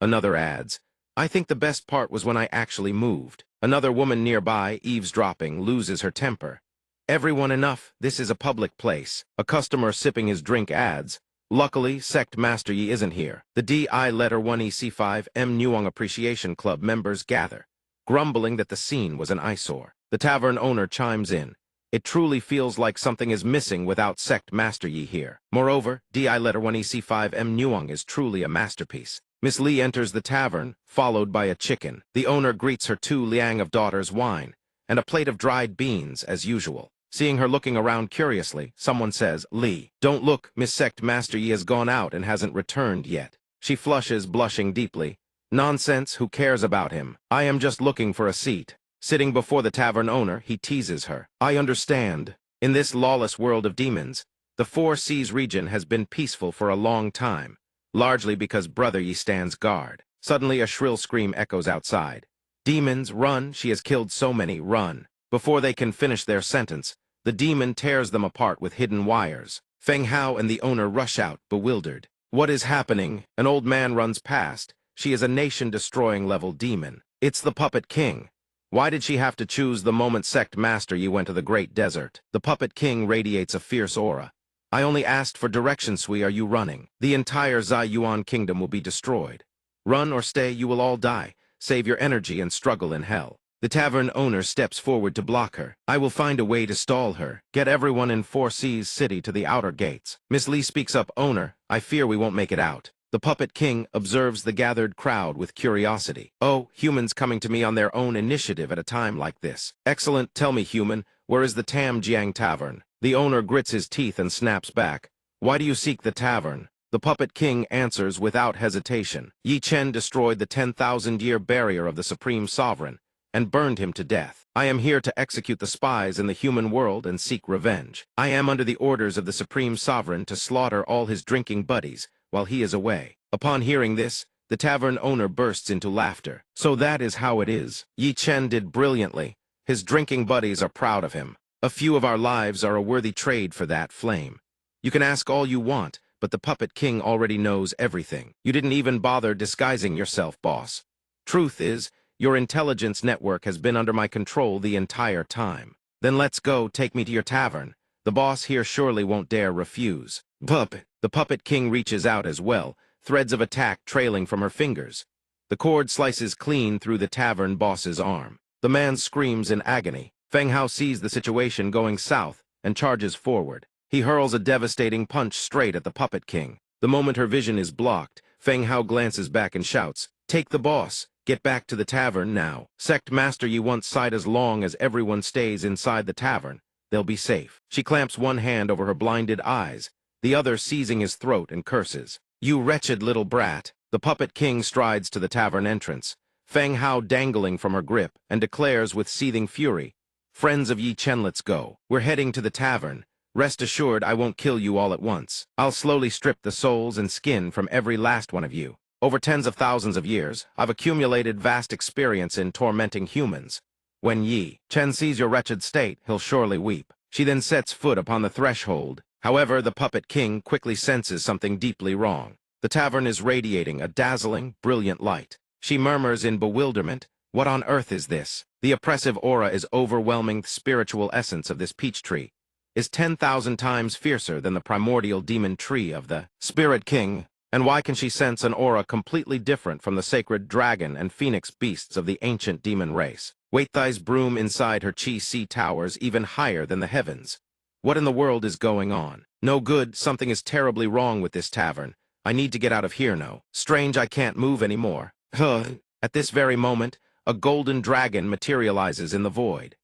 Another adds, I think the best part was when I actually moved. Another woman nearby, eavesdropping, loses her temper. Everyone enough, this is a public place. A customer sipping his drink adds, luckily, Sect Master Yi isn't here. The DI letter 1EC5M Nuong Appreciation Club members gather, grumbling that the scene was an eyesore. The tavern owner chimes in. It truly feels like something is missing without Sect Master Yi here. Moreover, DI letter 1EC5M Nuong is truly a masterpiece. Miss Li enters the tavern, followed by a chicken. The owner greets her 2 liang of daughter's wine, and a plate of dried beans, as usual. Seeing her looking around curiously, someone says, Li, don't look, Miss Sect Master Yi has gone out and hasn't returned yet. She flushes, blushing deeply. Nonsense, who cares about him? I am just looking for a seat. Sitting before the tavern owner, he teases her. I understand. In this lawless world of demons, the Four Seas region has been peaceful for a long time, largely because Brother Yi stands guard. Suddenly a shrill scream echoes outside. Demons, run, she has killed so many, run. Before they can finish their sentence, the demon tears them apart with hidden wires. Feng Hao and the owner rush out, bewildered. What is happening? An old man runs past. She is a nation-destroying level demon. It's the Puppet King. Why did she have to choose the moment Sect Master Yi went to the Great Desert? The Puppet King radiates a fierce aura. I only asked for direction, Sui. Are you running? The entire Zai Yuan kingdom will be destroyed. Run or stay, you will all die. Save your energy and struggle in hell. The tavern owner steps forward to block her. I will find a way to stall her. Get everyone in Four Seas City to the outer gates. Miss Li speaks up, owner, I fear we won't make it out. The Puppet King observes the gathered crowd with curiosity. Oh, humans coming to me on their own initiative at a time like this. Excellent, tell me, human, where is the Tam Jiang Tavern? The owner grits his teeth and snaps back. Why do you seek the tavern? The Puppet King answers without hesitation. Yi Chen destroyed the 10,000-year barrier of the Supreme Sovereign and burned him to death. I am here to execute the spies in the human world and seek revenge. I am under the orders of the Supreme Sovereign to slaughter all his drinking buddies while he is away. Upon hearing this, the tavern owner bursts into laughter. So that is how it is. Yi Chen did brilliantly. His drinking buddies are proud of him. A few of our lives are a worthy trade for that flame. You can ask all you want, but the Puppet King already knows everything. You didn't even bother disguising yourself, boss. Truth is, your intelligence network has been under my control the entire time. Then let's go, take me to your tavern. The boss here surely won't dare refuse. Puppet. The Puppet King reaches out as well, threads of attack trailing from her fingers. The cord slices clean through the tavern boss's arm. The man screams in agony. Feng Hao sees the situation going south and charges forward. He hurls a devastating punch straight at the Puppet King. The moment her vision is blocked, Feng Hao glances back and shouts, "Take the boss! Get back to the tavern now. Sect Master Yi once sighed, as long as everyone stays inside the tavern, they'll be safe." She clamps one hand over her blinded eyes, the other seizing his throat, and curses. "You wretched little brat." The Puppet King strides to the tavern entrance, Feng Hao dangling from her grip, and declares with seething fury, "Friends of Yi Chen, let's go. We're heading to the tavern. Rest assured I won't kill you all at once. I'll slowly strip the souls and skin from every last one of you. Over tens of thousands of years, I've accumulated vast experience in tormenting humans. When Yi Chen sees your wretched state, he'll surely weep." She then sets foot upon the threshold. However, the Puppet King quickly senses something deeply wrong. The tavern is radiating a dazzling, brilliant light. She murmurs in bewilderment, "What on earth is this?" The oppressive aura is overwhelming. The spiritual essence of this peach tree is 10,000 times fiercer than the primordial demon tree of the Spirit King. And why can she sense an aura completely different from the sacred dragon and phoenix beasts of the ancient demon race? Wei-Thai's broom inside her chi-si towers even higher than the heavens. What in the world is going on? No good, something is terribly wrong with this tavern. I need to get out of here now. Strange, I can't move anymore. At this very moment, a golden dragon materializes in the void.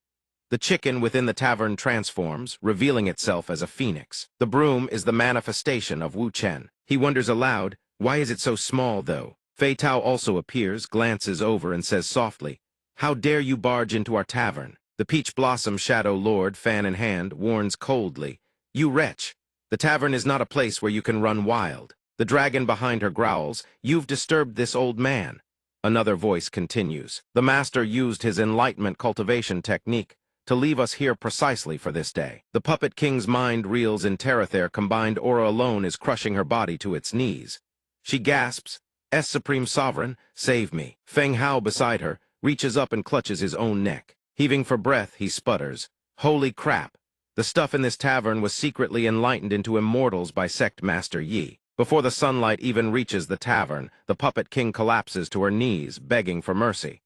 The chicken within the tavern transforms, revealing itself as a phoenix. The broom is the manifestation of Wu Chen. He wonders aloud, why is it so small, though? Fei Tao also appears, glances over, and says softly, "How dare you barge into our tavern?" The Peach Blossom Shadow Lord, fan in hand, warns coldly, "You wretch! The tavern is not a place where you can run wild." The dragon behind her growls, "You've disturbed this old man." Another voice continues, "The master used his enlightenment cultivation technique to leave us here precisely for this day." The Puppet King's mind reels in terror. Their combined aura alone is crushing her body to its knees. She gasps, Supreme Sovereign, save me." Feng Hao beside her reaches up and clutches his own neck. Heaving for breath, he sputters, "Holy crap! The stuff in this tavern was secretly enlightened into immortals by Sect Master Yi." Before the sunlight even reaches the tavern, the Puppet King collapses to her knees, begging for mercy.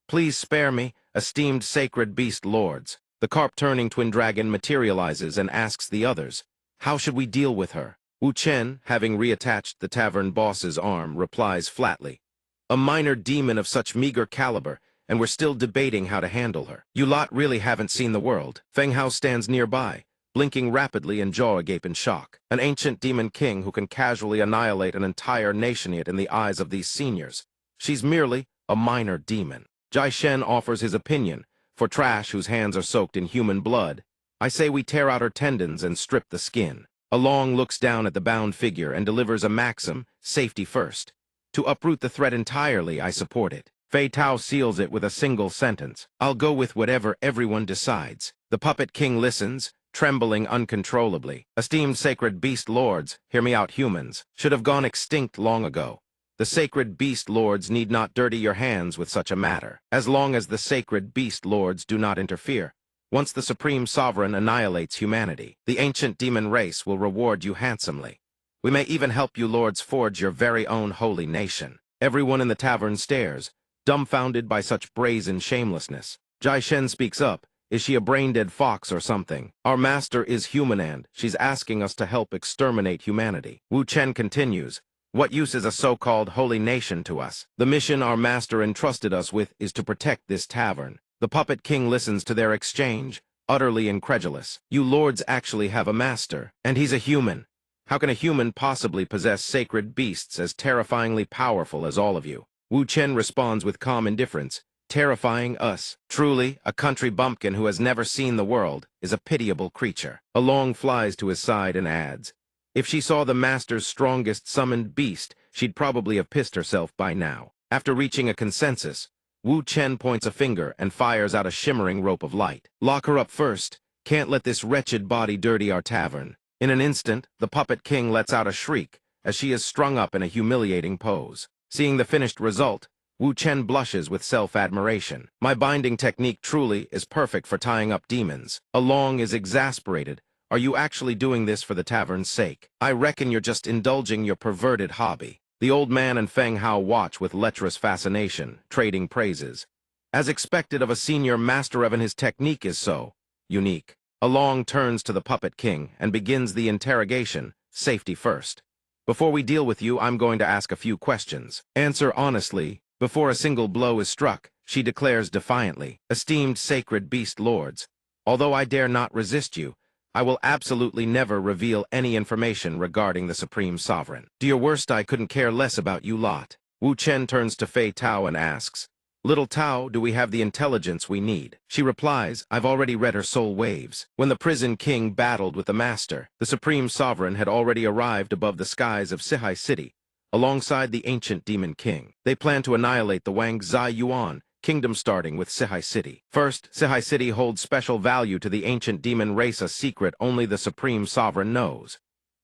"Please spare me, esteemed sacred beast lords." The carp-turning twin dragon materializes and asks the others, "How should we deal with her?" Wu Chen, having reattached the tavern boss's arm, replies flatly, "A minor demon of such meager caliber, and we're still debating how to handle her. You lot really haven't seen the world." Feng Hao stands nearby, blinking rapidly and jaw agape in shock. An ancient demon king who can casually annihilate an entire nation yet in the eyes of these seniors. She's merely a minor demon. Jai Shen offers his opinion. For trash whose hands are soaked in human blood, I say we tear out her tendons and strip the skin. Along looks down at the bound figure and delivers a maxim, safety first. To uproot the threat entirely, I support it. Fei Tao seals it with a single sentence. I'll go with whatever everyone decides. The Puppet King listens, trembling uncontrollably. Esteemed sacred beast lords, hear me out. Humans should have gone extinct long ago. The sacred beast lords need not dirty your hands with such a matter. As long as the sacred beast lords do not interfere, once the Supreme Sovereign annihilates humanity, the ancient demon race will reward you handsomely. We may even help you lords forge your very own holy nation." Everyone in the tavern stares, dumbfounded by such brazen shamelessness. Jai Shen speaks up. "Is she a brain-dead fox or something? Our master is human and she's asking us to help exterminate humanity." Wu Chen continues, "What use is a so-called holy nation to us? The mission our master entrusted us with is to protect this tavern." The Puppet King listens to their exchange, utterly incredulous. "You lords actually have a master, and he's a human. How can a human possibly possess sacred beasts as terrifyingly powerful as all of you? Wu Chen responds with calm indifference. Terrifying us. Truly, a country bumpkin who has never seen the world is a pitiable creature. Along flies to his side and adds, if she saw the master's strongest summoned beast, she'd probably have pissed herself by now. After reaching a consensus, Wu Chen points a finger and fires out a shimmering rope of light. Lock her up first. Can't let this wretched body dirty our tavern. In an instant, the puppet king lets out a shriek as she is strung up in a humiliating pose. Seeing the finished result, Wu Chen blushes with self-admiration. My binding technique truly is perfect for tying up demons. Along is exasperated. Are you actually doing this for the tavern's sake? I reckon you're just indulging your perverted hobby. The old man and Feng Hao watch with lecherous fascination, trading praises. As expected of a senior master of, and his technique is so unique. Along turns to the puppet king and begins the interrogation, safety first. Before we deal with you, I'm going to ask a few questions. Answer honestly. Before a single blow is struck, she declares defiantly, esteemed sacred beast lords, although I dare not resist you, I will absolutely never reveal any information regarding the Supreme Sovereign. To your worst, I couldn't care less about you lot. Wu Chen turns to Fei Tao and asks, Little Tao, do we have the intelligence we need? She replies, I've already read her soul waves. When the prison king battled with the master, the Supreme Sovereign had already arrived above the skies of Sihai City, alongside the ancient demon king. They plan to annihilate the Wang Zai Yuan kingdom, starting with Sihai City. First, Sihai City holds special value to the ancient demon race, a secret only the Supreme Sovereign knows.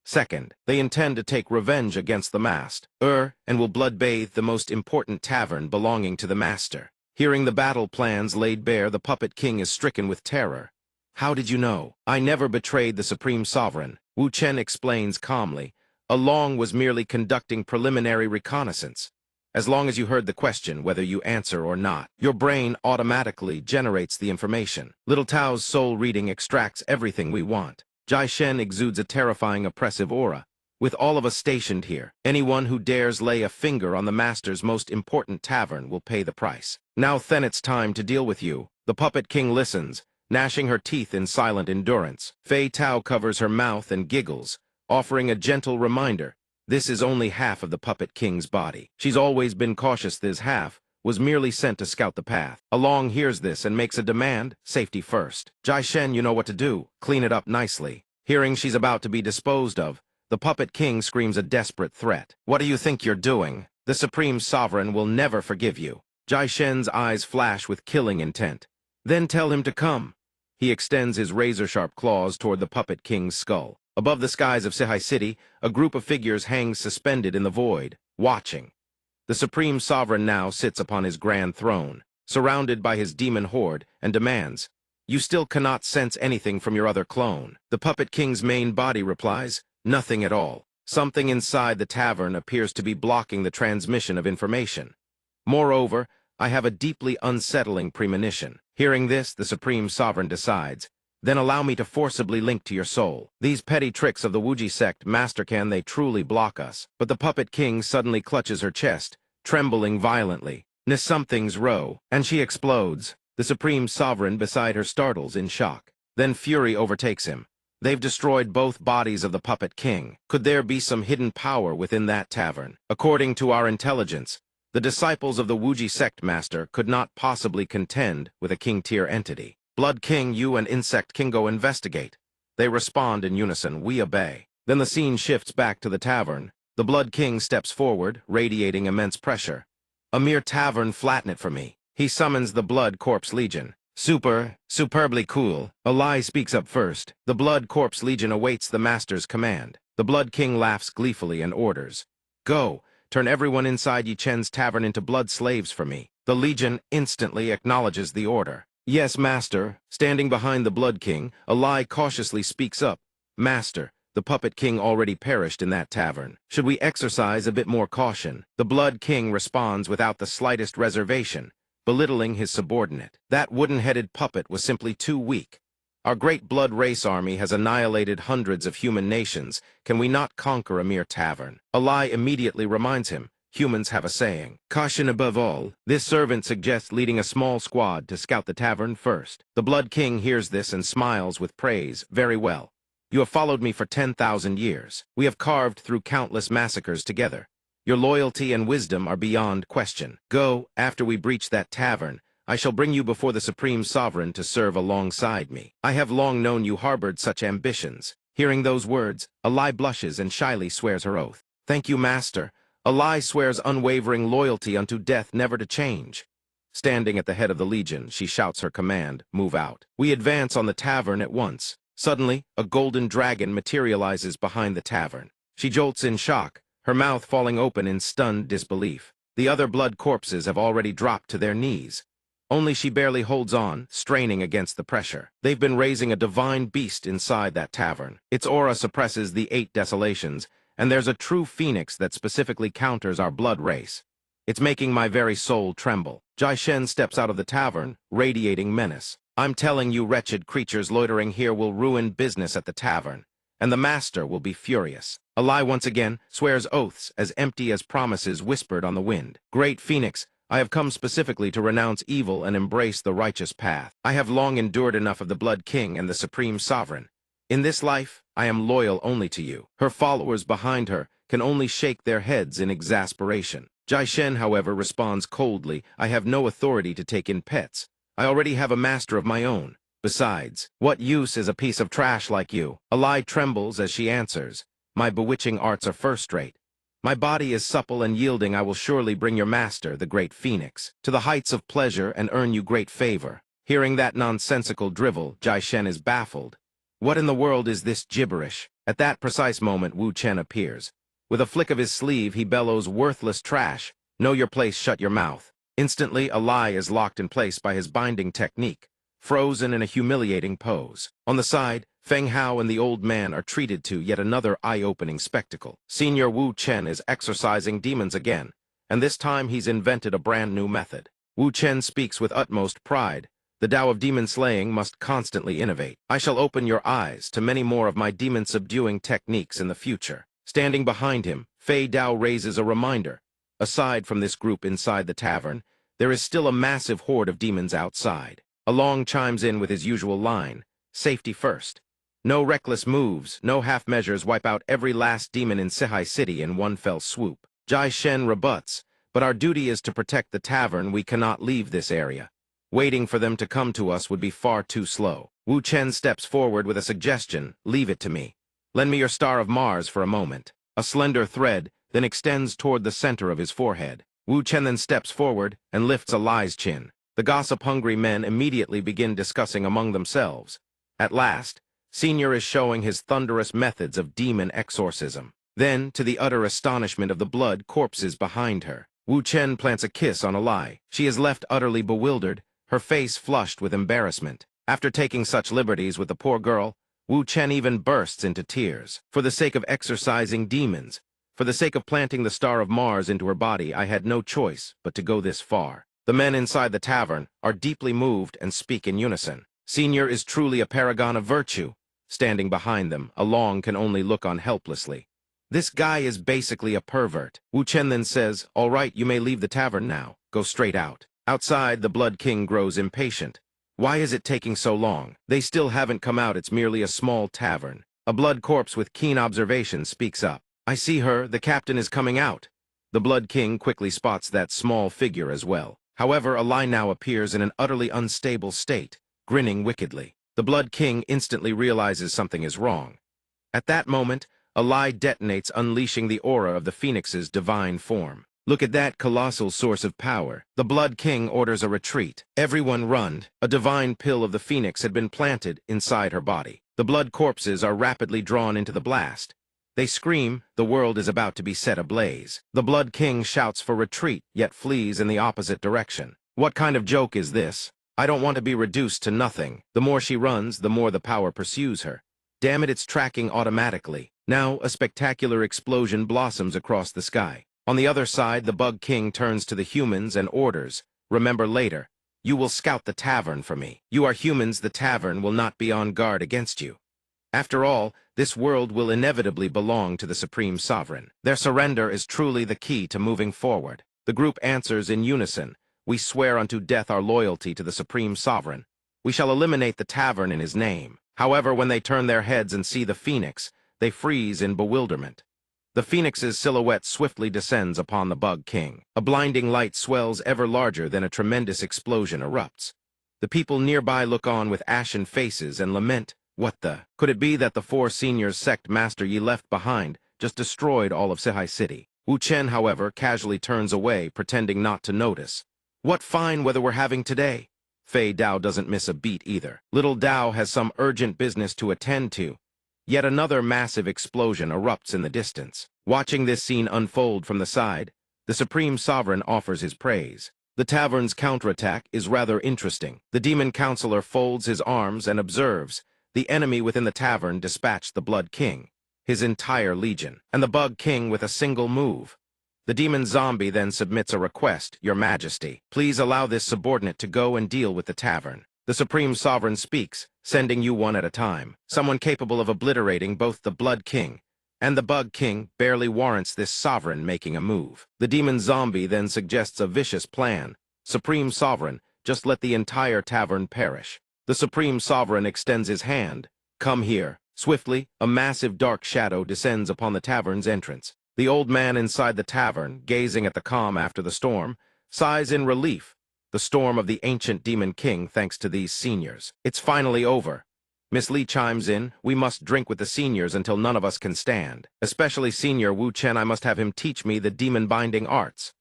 Second, they intend to take revenge against the master, and will blood-bathe the most important tavern belonging to the master. Hearing the battle plans laid bare, the puppet king is stricken with terror. How did you know? I never betrayed the Supreme Sovereign, Wu Chen explains calmly. Along was merely conducting preliminary reconnaissance. As long as you heard the question, whether you answer or not, your brain automatically generates the information. Little Tao's soul reading extracts everything we want. Jai Shen exudes a terrifying oppressive aura. With all of us stationed here, anyone who dares lay a finger on the master's most important tavern will pay the price. Now then, it's time to deal with you. The puppet king listens, gnashing her teeth in silent endurance. Fei Tao covers her mouth and giggles, offering a gentle reminder, this is only half of the puppet king's body. She's always been cautious. This half was merely sent to scout the path. Along hears this and makes a demand, safety first. Jai Shen, you know what to do. Clean it up nicely. Hearing she's about to be disposed of, the puppet king screams a desperate threat. What do you think you're doing? The Supreme Sovereign will never forgive you. Jai Shen's eyes flash with killing intent. Then tell him to come. He extends his razor-sharp claws toward the puppet king's skull. Above the skies of Sihai City, a group of figures hangs suspended in the void, watching. The Supreme Sovereign now sits upon his grand throne, surrounded by his demon horde, and demands, you still cannot sense anything from your other clone. The puppet king's main body replies, nothing at all. Something inside the tavern appears to be blocking the transmission of information. Moreover, I have a deeply unsettling premonition. Hearing this, the Supreme Sovereign decides, then allow me to forcibly link to your soul. These petty tricks of the Wuji sect master, can they truly block us? But the puppet king suddenly clutches her chest, trembling violently. Something's wrong, and she explodes. The Supreme Sovereign beside her startles in shock. Then fury overtakes him. They've destroyed both bodies of the puppet king. Could there be some hidden power within that tavern? According to our intelligence, the disciples of the Wuji sect master could not possibly contend with a king-tier entity. Blood King, you and Insect King go investigate. They respond in unison, we obey. Then the scene shifts back to the tavern. The Blood King steps forward, radiating immense pressure. A mere tavern, flatten it for me. He summons the Blood Corpse Legion. Superbly cool. Alai speaks up first. The Blood Corpse Legion awaits the master's command. The Blood King laughs gleefully and orders, go, turn everyone inside Yi Chen's tavern into blood slaves for me. The Legion instantly acknowledges the order. Yes, Master. Standing behind the Blood King, Alai cautiously speaks up. Master, the puppet king already perished in that tavern. Should we exercise a bit more caution? The Blood King responds without the slightest reservation, belittling his subordinate. That wooden-headed puppet was simply too weak. Our great blood race army has annihilated hundreds of human nations. Can we not conquer a mere tavern? Alai immediately reminds him. Humans have a saying, caution above all. This servant suggests leading a small squad to scout the tavern first. The Blood King hears this and smiles with praise. Very well. You have followed me for 10,000 years. We have carved through countless massacres together. Your loyalty and wisdom are beyond question. Go, after we breach that tavern, I shall bring you before the Supreme Sovereign to serve alongside me. I have long known you harbored such ambitions. Hearing those words, Alai blushes and shyly swears her oath. Thank you, Master. Alai swears unwavering loyalty unto death never to change. Standing at the head of the legion, she shouts her command, move out. We advance on the tavern at once. Suddenly, a golden dragon materializes behind the tavern. She jolts in shock, her mouth falling open in stunned disbelief. The other blood corpses have already dropped to their knees. Only she barely holds on, straining against the pressure. They've been raising a divine beast inside that tavern. Its aura suppresses the 8 desolations, and there's a true phoenix that specifically counters our blood race. It's making my very soul tremble. Jai Shen steps out of the tavern, radiating menace. I'm telling you, wretched creatures loitering here will ruin business at the tavern, and the master will be furious. Alai once again swears oaths as empty as promises whispered on the wind. Great Phoenix, I have come specifically to renounce evil and embrace the righteous path. I have long endured enough of the Blood King and the Supreme Sovereign. In this life, I am loyal only to you. Her followers behind her can only shake their heads in exasperation. Jai Shen, however, responds coldly, I have no authority to take in pets. I already have a master of my own. Besides, what use is a piece of trash like you? Alai trembles as she answers, my bewitching arts are first-rate. My body is supple and yielding. I will surely bring your master, the great Phoenix, to the heights of pleasure and earn you great favor. Hearing that nonsensical drivel, Jai Shen is baffled. What in the world is this gibberish? At that precise moment, Wu Chen appears. With a flick of his sleeve, he bellows, worthless trash. Know your place, shut your mouth. Instantly, Alai is locked in place by his binding technique, frozen in a humiliating pose. On the side, Feng Hao and the old man are treated to yet another eye-opening spectacle. Senior Wu Chen is exorcising demons again, and this time he's invented a brand new method. Wu Chen speaks with utmost pride. The Tao of demon slaying must constantly innovate. I shall open your eyes to many more of my demon-subduing techniques in the future. Standing behind him, Fei Dao raises a reminder. Aside from this group inside the tavern, there is still a massive horde of demons outside. Along chimes in with his usual line, safety first. No reckless moves, no half measures wipe out every last demon in Sihai City in one fell swoop. Jai Shen rebuts, but our duty is to protect the tavern. We cannot leave this area. Waiting for them to come to us would be far too slow. Wu Chen steps forward with a suggestion, leave it to me. Lend me your star of Mars for a moment. A slender thread then extends toward the center of his forehead. Wu Chen then steps forward and lifts Alai's chin. The gossip-hungry men immediately begin discussing among themselves. At last, Senior is showing his thunderous methods of demon exorcism. Then, to the utter astonishment of the blood corpses behind her, Wu Chen plants a kiss on Alai. She is left utterly bewildered, her face flushed with embarrassment. After taking such liberties with the poor girl, Wu Chen even bursts into tears. For the sake of exorcising demons, for the sake of planting the star of Mars into her body, I had no choice but to go this far. The men inside the tavern are deeply moved and speak in unison. Senior is truly a paragon of virtue. Standing behind them, Along can only look on helplessly. This guy is basically a pervert. Wu Chen then says, all right, you may leave the tavern now. Go straight out. Outside, the Blood King grows impatient. Why is it taking so long? They still haven't come out. It's merely a small tavern. A blood corpse with keen observation speaks up. I see her. The captain is coming out. The Blood King quickly spots that small figure as well. However, Alai now appears in an utterly unstable state, grinning wickedly. The Blood King instantly realizes something is wrong. At that moment, Alai detonates, unleashing the aura of the Phoenix's divine form. Look at that colossal source of power. The Blood King orders a retreat. Everyone run. A divine pill of the Phoenix had been planted inside her body. The blood corpses are rapidly drawn into the blast. They scream, the world is about to be set ablaze. The Blood King shouts for retreat, yet flees in the opposite direction. What kind of joke is this? I don't want to be reduced to nothing. The more she runs, the more the power pursues her. Damn it, it's tracking automatically. Now, a spectacular explosion blossoms across the sky. On the other side, the Bug King turns to the humans and orders, remember later, you will scout the tavern for me. You are humans, the tavern will not be on guard against you. After all, this world will inevitably belong to the Supreme Sovereign. Their surrender is truly the key to moving forward. The group answers in unison. We swear unto death our loyalty to the Supreme Sovereign. We shall eliminate the tavern in his name. However, when they turn their heads and see the phoenix, they freeze in bewilderment. The phoenix's silhouette swiftly descends upon the Bug King. A blinding light swells ever larger, then a tremendous explosion erupts. The people nearby look on with ashen faces and lament, "What the? Could it be that the 4 seniors Sect master ye left behind just destroyed all of Sihai City?" Wu Chen, however, casually turns away, pretending not to notice. "What fine weather we're having today." Fei Dao doesn't miss a beat either. Little Dao has some urgent business to attend to. Yet another massive explosion erupts in the distance. Watching this scene unfold from the side, the Supreme Sovereign offers his praise. The tavern's counterattack is rather interesting. The demon counselor folds his arms and observes. The enemy within the tavern dispatched the Blood King, his entire legion, and the Bug King with a single move. The demon zombie then submits a request, "Your Majesty, please allow this subordinate to go and deal with the tavern." The Supreme Sovereign speaks, "Sending you one at a time. Someone capable of obliterating both the Blood King and the Bug King barely warrants this sovereign making a move." The demon zombie then suggests a vicious plan. "Supreme Sovereign, just let the entire tavern perish." The Supreme Sovereign extends his hand. "Come here." Swiftly, a massive dark shadow descends upon the tavern's entrance. The old man inside the tavern, gazing at the calm after the storm, sighs in relief. The storm of the ancient demon king thanks to these seniors. It's finally over. Miss Li chimes in, "We must drink with the seniors until none of us can stand. Especially Senior Wu Chen, I must have him teach me the demon-binding arts."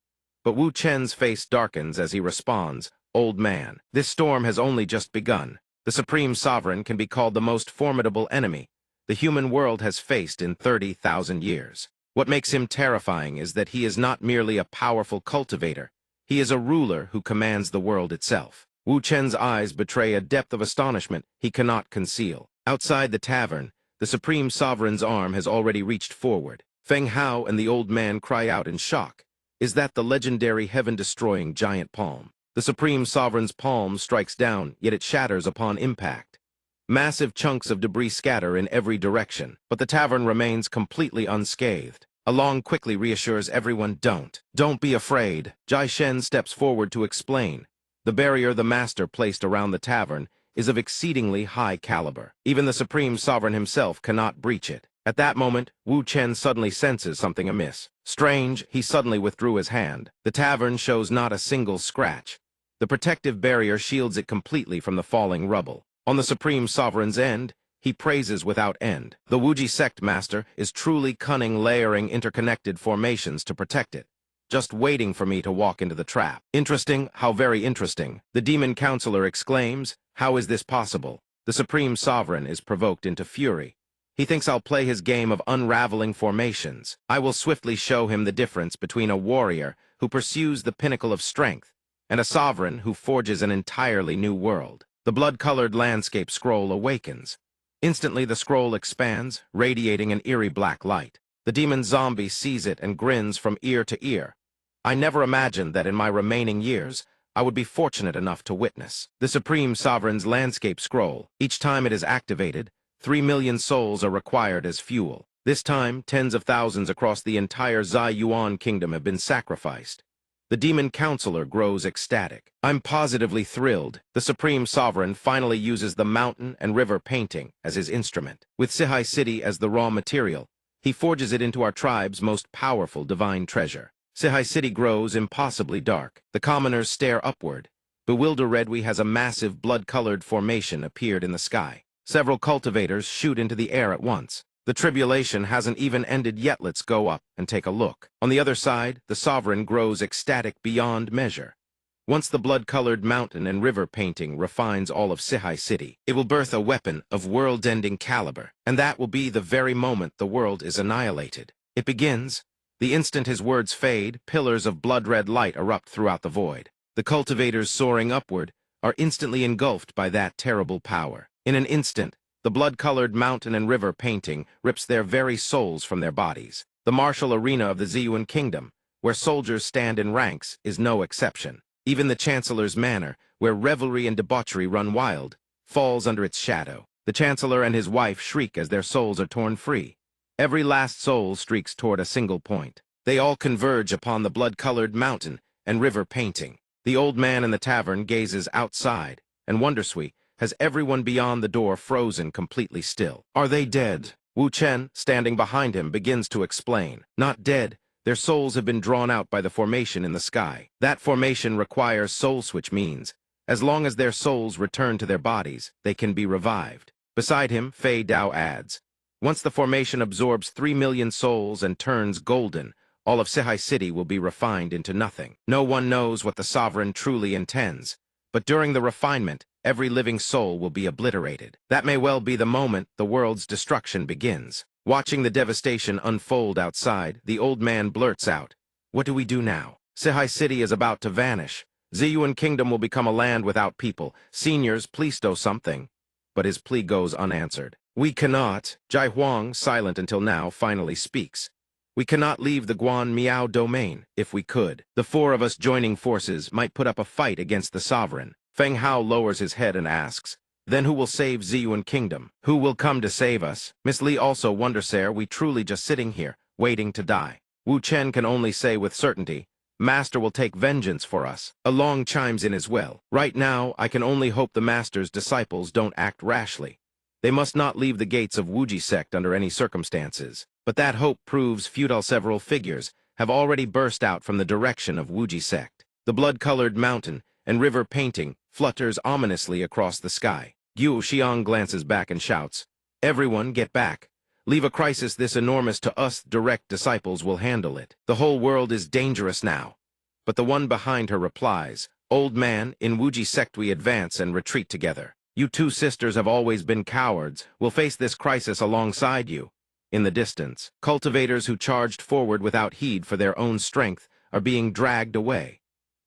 But Wu Chen's face darkens as he responds, "Old man, this storm has only just begun. The Supreme Sovereign can be called the most formidable enemy the human world has faced in 30,000 years. What makes him terrifying is that he is not merely a powerful cultivator. He is a ruler who commands the world itself." Wu Chen's eyes betray a depth of astonishment he cannot conceal. Outside the tavern, the Supreme Sovereign's arm has already reached forward. Feng Hao and the old man cry out in shock. Is that the legendary heaven-destroying giant palm? The Supreme Sovereign's palm strikes down, yet it shatters upon impact. Massive chunks of debris scatter in every direction, but the tavern remains completely unscathed. Along quickly reassures everyone, Don't be afraid." Jai Shen steps forward to explain. The barrier the master placed around the tavern is of exceedingly high caliber. Even the Supreme Sovereign himself cannot breach it. At that moment, Wu Chen suddenly senses something amiss. Strange, he suddenly withdrew his hand. The tavern shows not a single scratch. The protective barrier shields it completely from the falling rubble. On the Supreme Sovereign's end, he praises without end. The Wuji Sect Master is truly cunning, layering interconnected formations to protect it, just waiting for me to walk into the trap. Interesting, how very interesting. The Demon Counselor exclaims, "How is this possible?" The Supreme Sovereign is provoked into fury. He thinks I'll play his game of unraveling formations. I will swiftly show him the difference between a warrior who pursues the pinnacle of strength and a sovereign who forges an entirely new world. The blood-colored landscape scroll awakens. Instantly the scroll expands, radiating an eerie black light. The demon zombie sees it and grins from ear to ear. I never imagined that in my remaining years, I would be fortunate enough to witness the Supreme Sovereign's landscape scroll. Each time it is activated, 3 million souls are required as fuel. This time, tens of thousands across the entire Zai Yuan kingdom have been sacrificed. The Demon Counselor grows ecstatic. I'm positively thrilled. The Supreme Sovereign finally uses the mountain and river painting as his instrument. With Sihai City as the raw material, he forges it into our tribe's most powerful divine treasure. Sihai City grows impossibly dark. The commoners stare upward. Bewildered, has a massive blood-colored formation appeared in the sky. Several cultivators shoot into the air at once. The tribulation hasn't even ended yet. Let's go up and take a look. On the other side, the Sovereign grows ecstatic beyond measure. Once the blood-colored mountain and river painting refines all of Sihai City, it will birth a weapon of world-ending caliber, and that will be the very moment the world is annihilated. It begins. The instant his words fade, pillars of blood-red light erupt throughout the void. The cultivators soaring upward are instantly engulfed by that terrible power. In an instant, the blood-colored mountain and river painting rips their very souls from their bodies. The martial arena of the Ziyuan kingdom, where soldiers stand in ranks, is no exception. Even the Chancellor's manor, where revelry and debauchery run wild, falls under its shadow. The Chancellor and his wife shriek as their souls are torn free. Every last soul streaks toward a single point. They all converge upon the blood-colored mountain and river painting. The old man in the tavern gazes outside, and wondersweet, has everyone beyond the door frozen completely still. Are they dead? Wu Chen, standing behind him, begins to explain. Not dead. Their souls have been drawn out by the formation in the sky. That formation requires soul switch means, as long as their souls return to their bodies, they can be revived. Beside him, Fei Dao adds, once the formation absorbs 3 million souls and turns golden, all of Sihai City will be refined into nothing. No one knows what the sovereign truly intends, but during the refinement, every living soul will be obliterated. That may well be the moment the world's destruction begins. Watching the devastation unfold outside, the old man blurts out, what do we do now? Sihai City is about to vanish. Ziyuan Kingdom will become a land without people. Seniors, please do something. But his plea goes unanswered. We cannot. Jai Huang, silent until now, finally speaks. We cannot leave the Guan Miao domain. If we could, the 4 of us joining forces might put up a fight against the sovereign. Feng Hao lowers his head and asks, then who will save Ziyuan Kingdom? Who will come to save us? Miss Li also wonders, are we truly just sitting here, waiting to die? Wu Chen can only say with certainty, Master will take vengeance for us. A long chimes in as well. Right now, I can only hope the Master's disciples don't act rashly. They must not leave the gates of Wuji Sect under any circumstances. But that hope proves futile. Several figures have already burst out from the direction of Wuji Sect. The blood-colored mountain and river painting flutters ominously across the sky. Yu Xiang glances back and shouts, everyone get back. Leave a crisis this enormous to us direct disciples will handle it. The whole world is dangerous now. But the one behind her replies, old man, in Wuji Sect we advance and retreat together. You 2 sisters have always been cowards. We'll face this crisis alongside you. In the distance, cultivators who charged forward without heed for their own strength are being dragged away.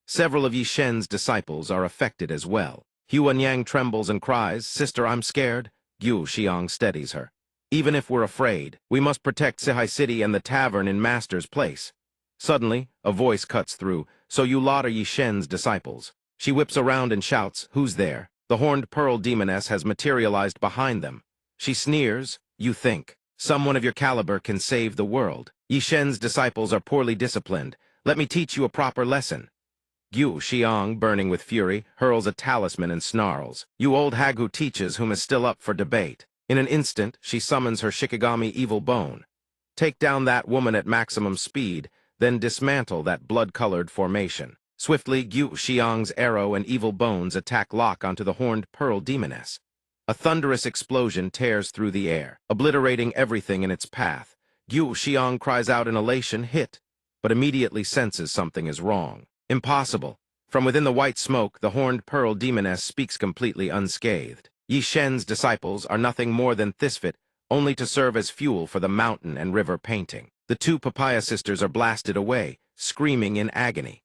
Several of Yi Shen's disciples are affected as well. Huan Yang trembles and cries, sister, I'm scared. Yu Xiang steadies her. Even if we're afraid, we must protect Sihai City and the tavern in Master's place. Suddenly, a voice cuts through, so you lot are Yi Shen's disciples. She whips around and shouts, who's there? The horned pearl demoness has materialized behind them. She sneers, you think. Someone of your caliber can save the world. Yi Shen's disciples are poorly disciplined. Let me teach you a proper lesson. Yu Xiang, burning with fury, hurls a talisman and snarls. You old hag who teaches whom is still up for debate. In an instant, she summons her Shikigami evil bone. Take down that woman at maximum speed, then dismantle that blood-colored formation. Swiftly, Yu Xiang's arrow and evil bones lock onto the horned pearl demoness. A thunderous explosion tears through the air, obliterating everything in its path. Yu Xiang cries out in elation, hit, but immediately senses something is wrong. Impossible. From within the white smoke, the horned pearl demoness speaks completely unscathed. Yi Shen's disciples are nothing more than Thisfit, only to serve as fuel for the mountain and river painting. The 2 papaya sisters are blasted away, screaming in agony.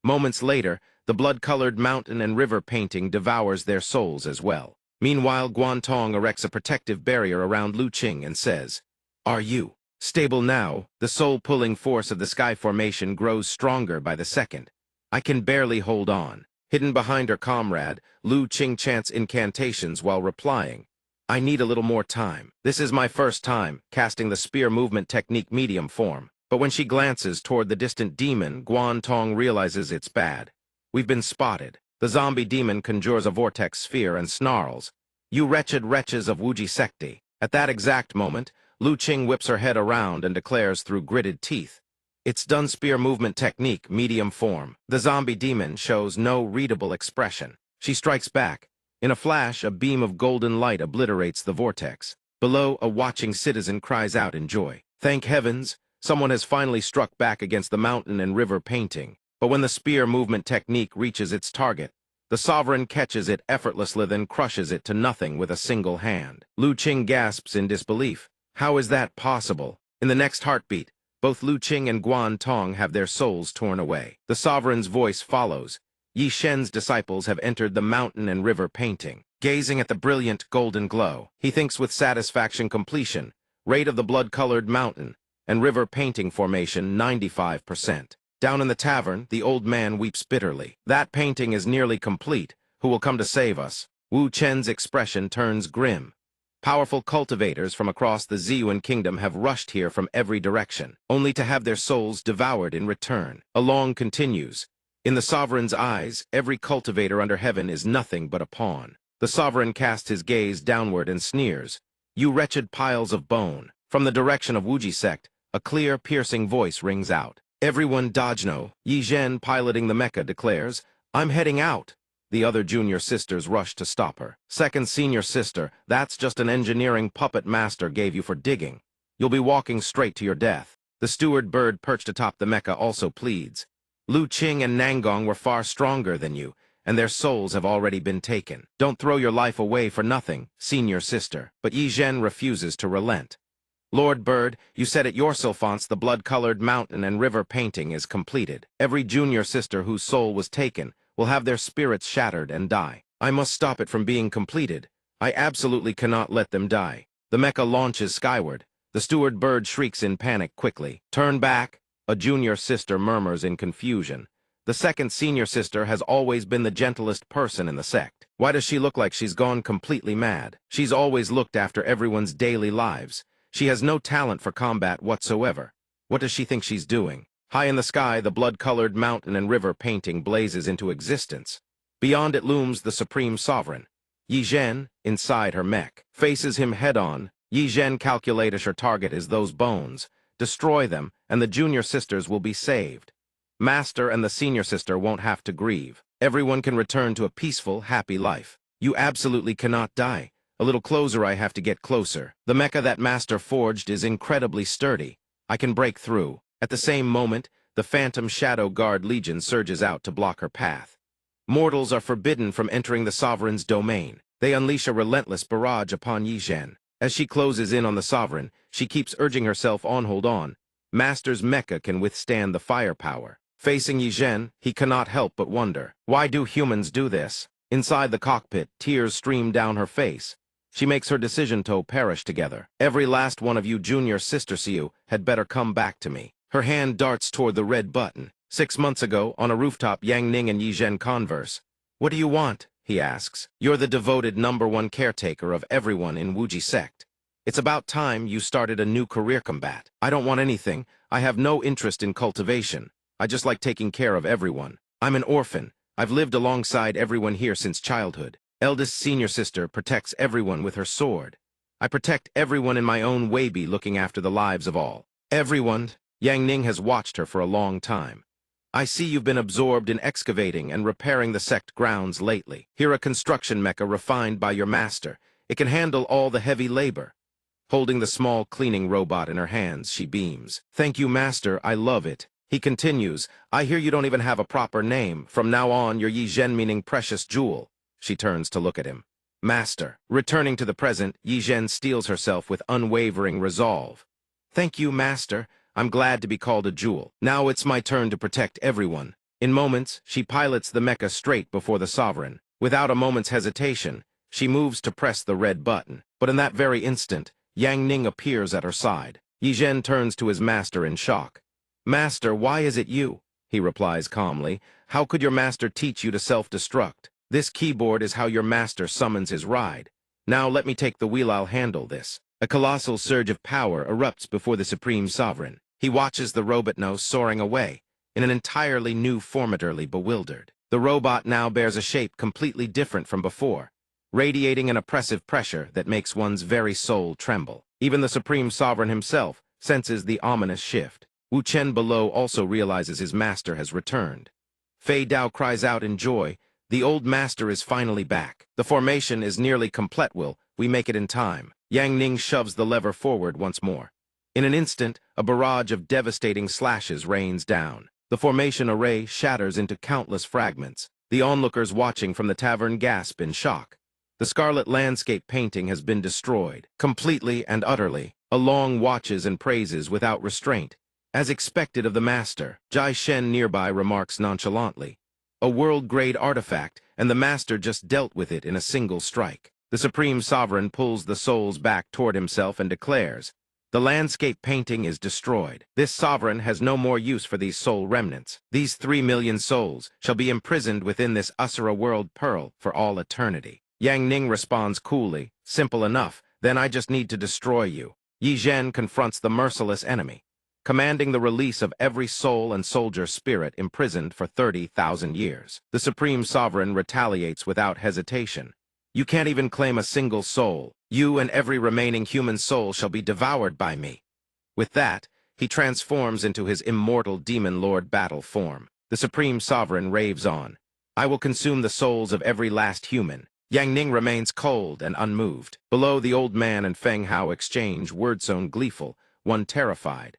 Moments later, the blood-colored mountain and river painting devours their souls as well. Meanwhile, Guantong erects a protective barrier around Lu Qing and says, are you stable now? The soul-pulling force of the sky formation grows stronger by the second. I can barely hold on. Hidden behind her comrade, Lu Qing chants incantations while replying, I need a little more time. This is my first time casting the spear movement technique medium form. But when she glances toward the distant demon, Guantong realizes it's bad. We've been spotted. The zombie demon conjures a vortex sphere and snarls, you wretched wretches of Wuji Secti. At that exact moment, Lu Qing whips her head around and declares through gritted teeth, it's done spear movement technique, medium form. The zombie demon shows no readable expression. She strikes back. In a flash, a beam of golden light obliterates the vortex. Below, a watching citizen cries out in joy. Thank heavens, someone has finally struck back against the mountain and river painting. But when the spear movement technique reaches its target, the sovereign catches it effortlessly, then crushes it to nothing with a single hand. Lu Qing gasps in disbelief. How is that possible? In the next heartbeat, both Lu Qing and Guantong have their souls torn away. The sovereign's voice follows. Yi Shen's disciples have entered the mountain and river painting. Gazing at the brilliant golden glow, he thinks with satisfaction completion, rate of the blood-colored mountain and river painting formation 95%. Down in the tavern, the old man weeps bitterly. That painting is nearly complete. Who will come to save us? Wu Chen's expression turns grim. Powerful cultivators from across the Ziyuan kingdom have rushed here from every direction, only to have their souls devoured in return. Along continues. In the sovereign's eyes, every cultivator under heaven is nothing but a pawn. The sovereign casts his gaze downward and sneers. You wretched piles of bone. From the direction of Wuji Sect, a clear, piercing voice rings out. Everyone dodge-no. Yi Zhen, piloting the mecha, declares, I'm heading out. The other junior sisters rush to stop her. Second senior sister, that's just an engineering puppet master gave you for digging. You'll be walking straight to your death. The steward bird perched atop the mecha also pleads. Lu Qing and Nangong were far stronger than you, and their souls have already been taken. Don't throw your life away for nothing, senior sister. But Yi Zhen refuses to relent. Lord Bird, you said at your sylphants the blood-colored mountain and river painting is completed. Every junior sister whose soul was taken will have their spirits shattered and die. I must stop it from being completed. I absolutely cannot let them die. The mecha launches skyward. The steward bird shrieks in panic quickly. Turn back, a junior sister murmurs in confusion. The second senior sister has always been the gentlest person in the sect. Why does she look like she's gone completely mad? She's always looked after everyone's daily lives. She has no talent for combat whatsoever. What does she think she's doing? High in the sky, the blood-colored mountain and river painting blazes into existence. Beyond it looms the supreme sovereign. Yi Zhen, inside her mech, faces him head-on. Yi Zhen calculates her target is those bones. Destroy them, and the junior sisters will be saved. Master and the senior sister won't have to grieve. Everyone can return to a peaceful, happy life. You absolutely cannot die. A little closer, I have to get closer. The mecha that Master forged is incredibly sturdy. I can break through. At the same moment, the Phantom Shadow Guard Legion surges out to block her path. Mortals are forbidden from entering the Sovereign's domain. They unleash a relentless barrage upon Yi Zhen. As she closes in on the Sovereign, she keeps urging herself on, hold on. Master's mecha can withstand the firepower. Facing Yi Zhen, he cannot help but wonder, why do humans do this? Inside the cockpit, tears stream down her face. She makes her decision to perish together. Every last one of you junior sister Siu had better come back to me. Her hand darts toward the red button. 6 months ago, on a rooftop, Yang Ning and Yi Zhen converse. What do you want? He asks. You're the devoted #1 caretaker of everyone in Wuji Sect. It's about time you started a new career combat. I don't want anything. I have no interest in cultivation. I just like taking care of everyone. I'm an orphan. I've lived alongside everyone here since childhood. Eldest senior sister protects everyone with her sword. I protect everyone in my own way, looking after the lives of all. Everyone. Yang Ning has watched her for a long time. I see you've been absorbed in excavating and repairing the sect grounds lately. Here a construction mecha refined by your master. It can handle all the heavy labor. Holding the small cleaning robot in her hands, she beams. Thank you, master, I love it. He continues, I hear you don't even have a proper name. From now on, you're Yi Zhen, meaning precious jewel. She turns to look at him. Master. Returning to the present, Yi Zhen steels herself with unwavering resolve. Thank you, master. I'm glad to be called a jewel. Now it's my turn to protect everyone. In moments, she pilots the mecha straight before the sovereign. Without a moment's hesitation, she moves to press the red button. But in that very instant, Yang Ning appears at her side. Yi Zhen turns to his master in shock. Master, why is it you? He replies calmly. How could your master teach you to self-destruct? This keyboard is how your master summons his ride. Now let me take the wheel, I'll handle this. A colossal surge of power erupts before the Supreme Sovereign. He watches the robot nose soaring away, in an entirely new form, utterly bewildered. The robot now bears a shape completely different from before, radiating an oppressive pressure that makes one's very soul tremble. Even the Supreme Sovereign himself senses the ominous shift. Wu Chen below also realizes his master has returned. Fei Dao cries out in joy, the old master is finally back. The formation is nearly complete, will we make it in time? Yang Ning shoves the lever forward once more. In an instant, a barrage of devastating slashes rains down. The formation array shatters into countless fragments. The onlookers watching from the tavern gasp in shock. The scarlet landscape painting has been destroyed, completely and utterly. Along watches and praises without restraint. As expected of the master, Jai Shen nearby remarks nonchalantly. A world-grade artifact, and the master just dealt with it in a single strike. The Supreme Sovereign pulls the souls back toward himself and declares, the landscape painting is destroyed. This sovereign has no more use for these soul remnants. These 3 million souls shall be imprisoned within this Asura world pearl for all eternity. Yang Ning responds coolly, simple enough, then I just need to destroy you. Yi Zhen confronts the merciless enemy, commanding the release of every soul and soldier spirit imprisoned for 30,000 years. The Supreme Sovereign retaliates without hesitation. You can't even claim a single soul. You and every remaining human soul shall be devoured by me." With that, he transforms into his immortal demon lord battle form. The Supreme Sovereign raves on. "I will consume the souls of every last human." Yang Ning remains cold and unmoved. Below, the old man and Feng Hao exchange words so gleeful, one terrified.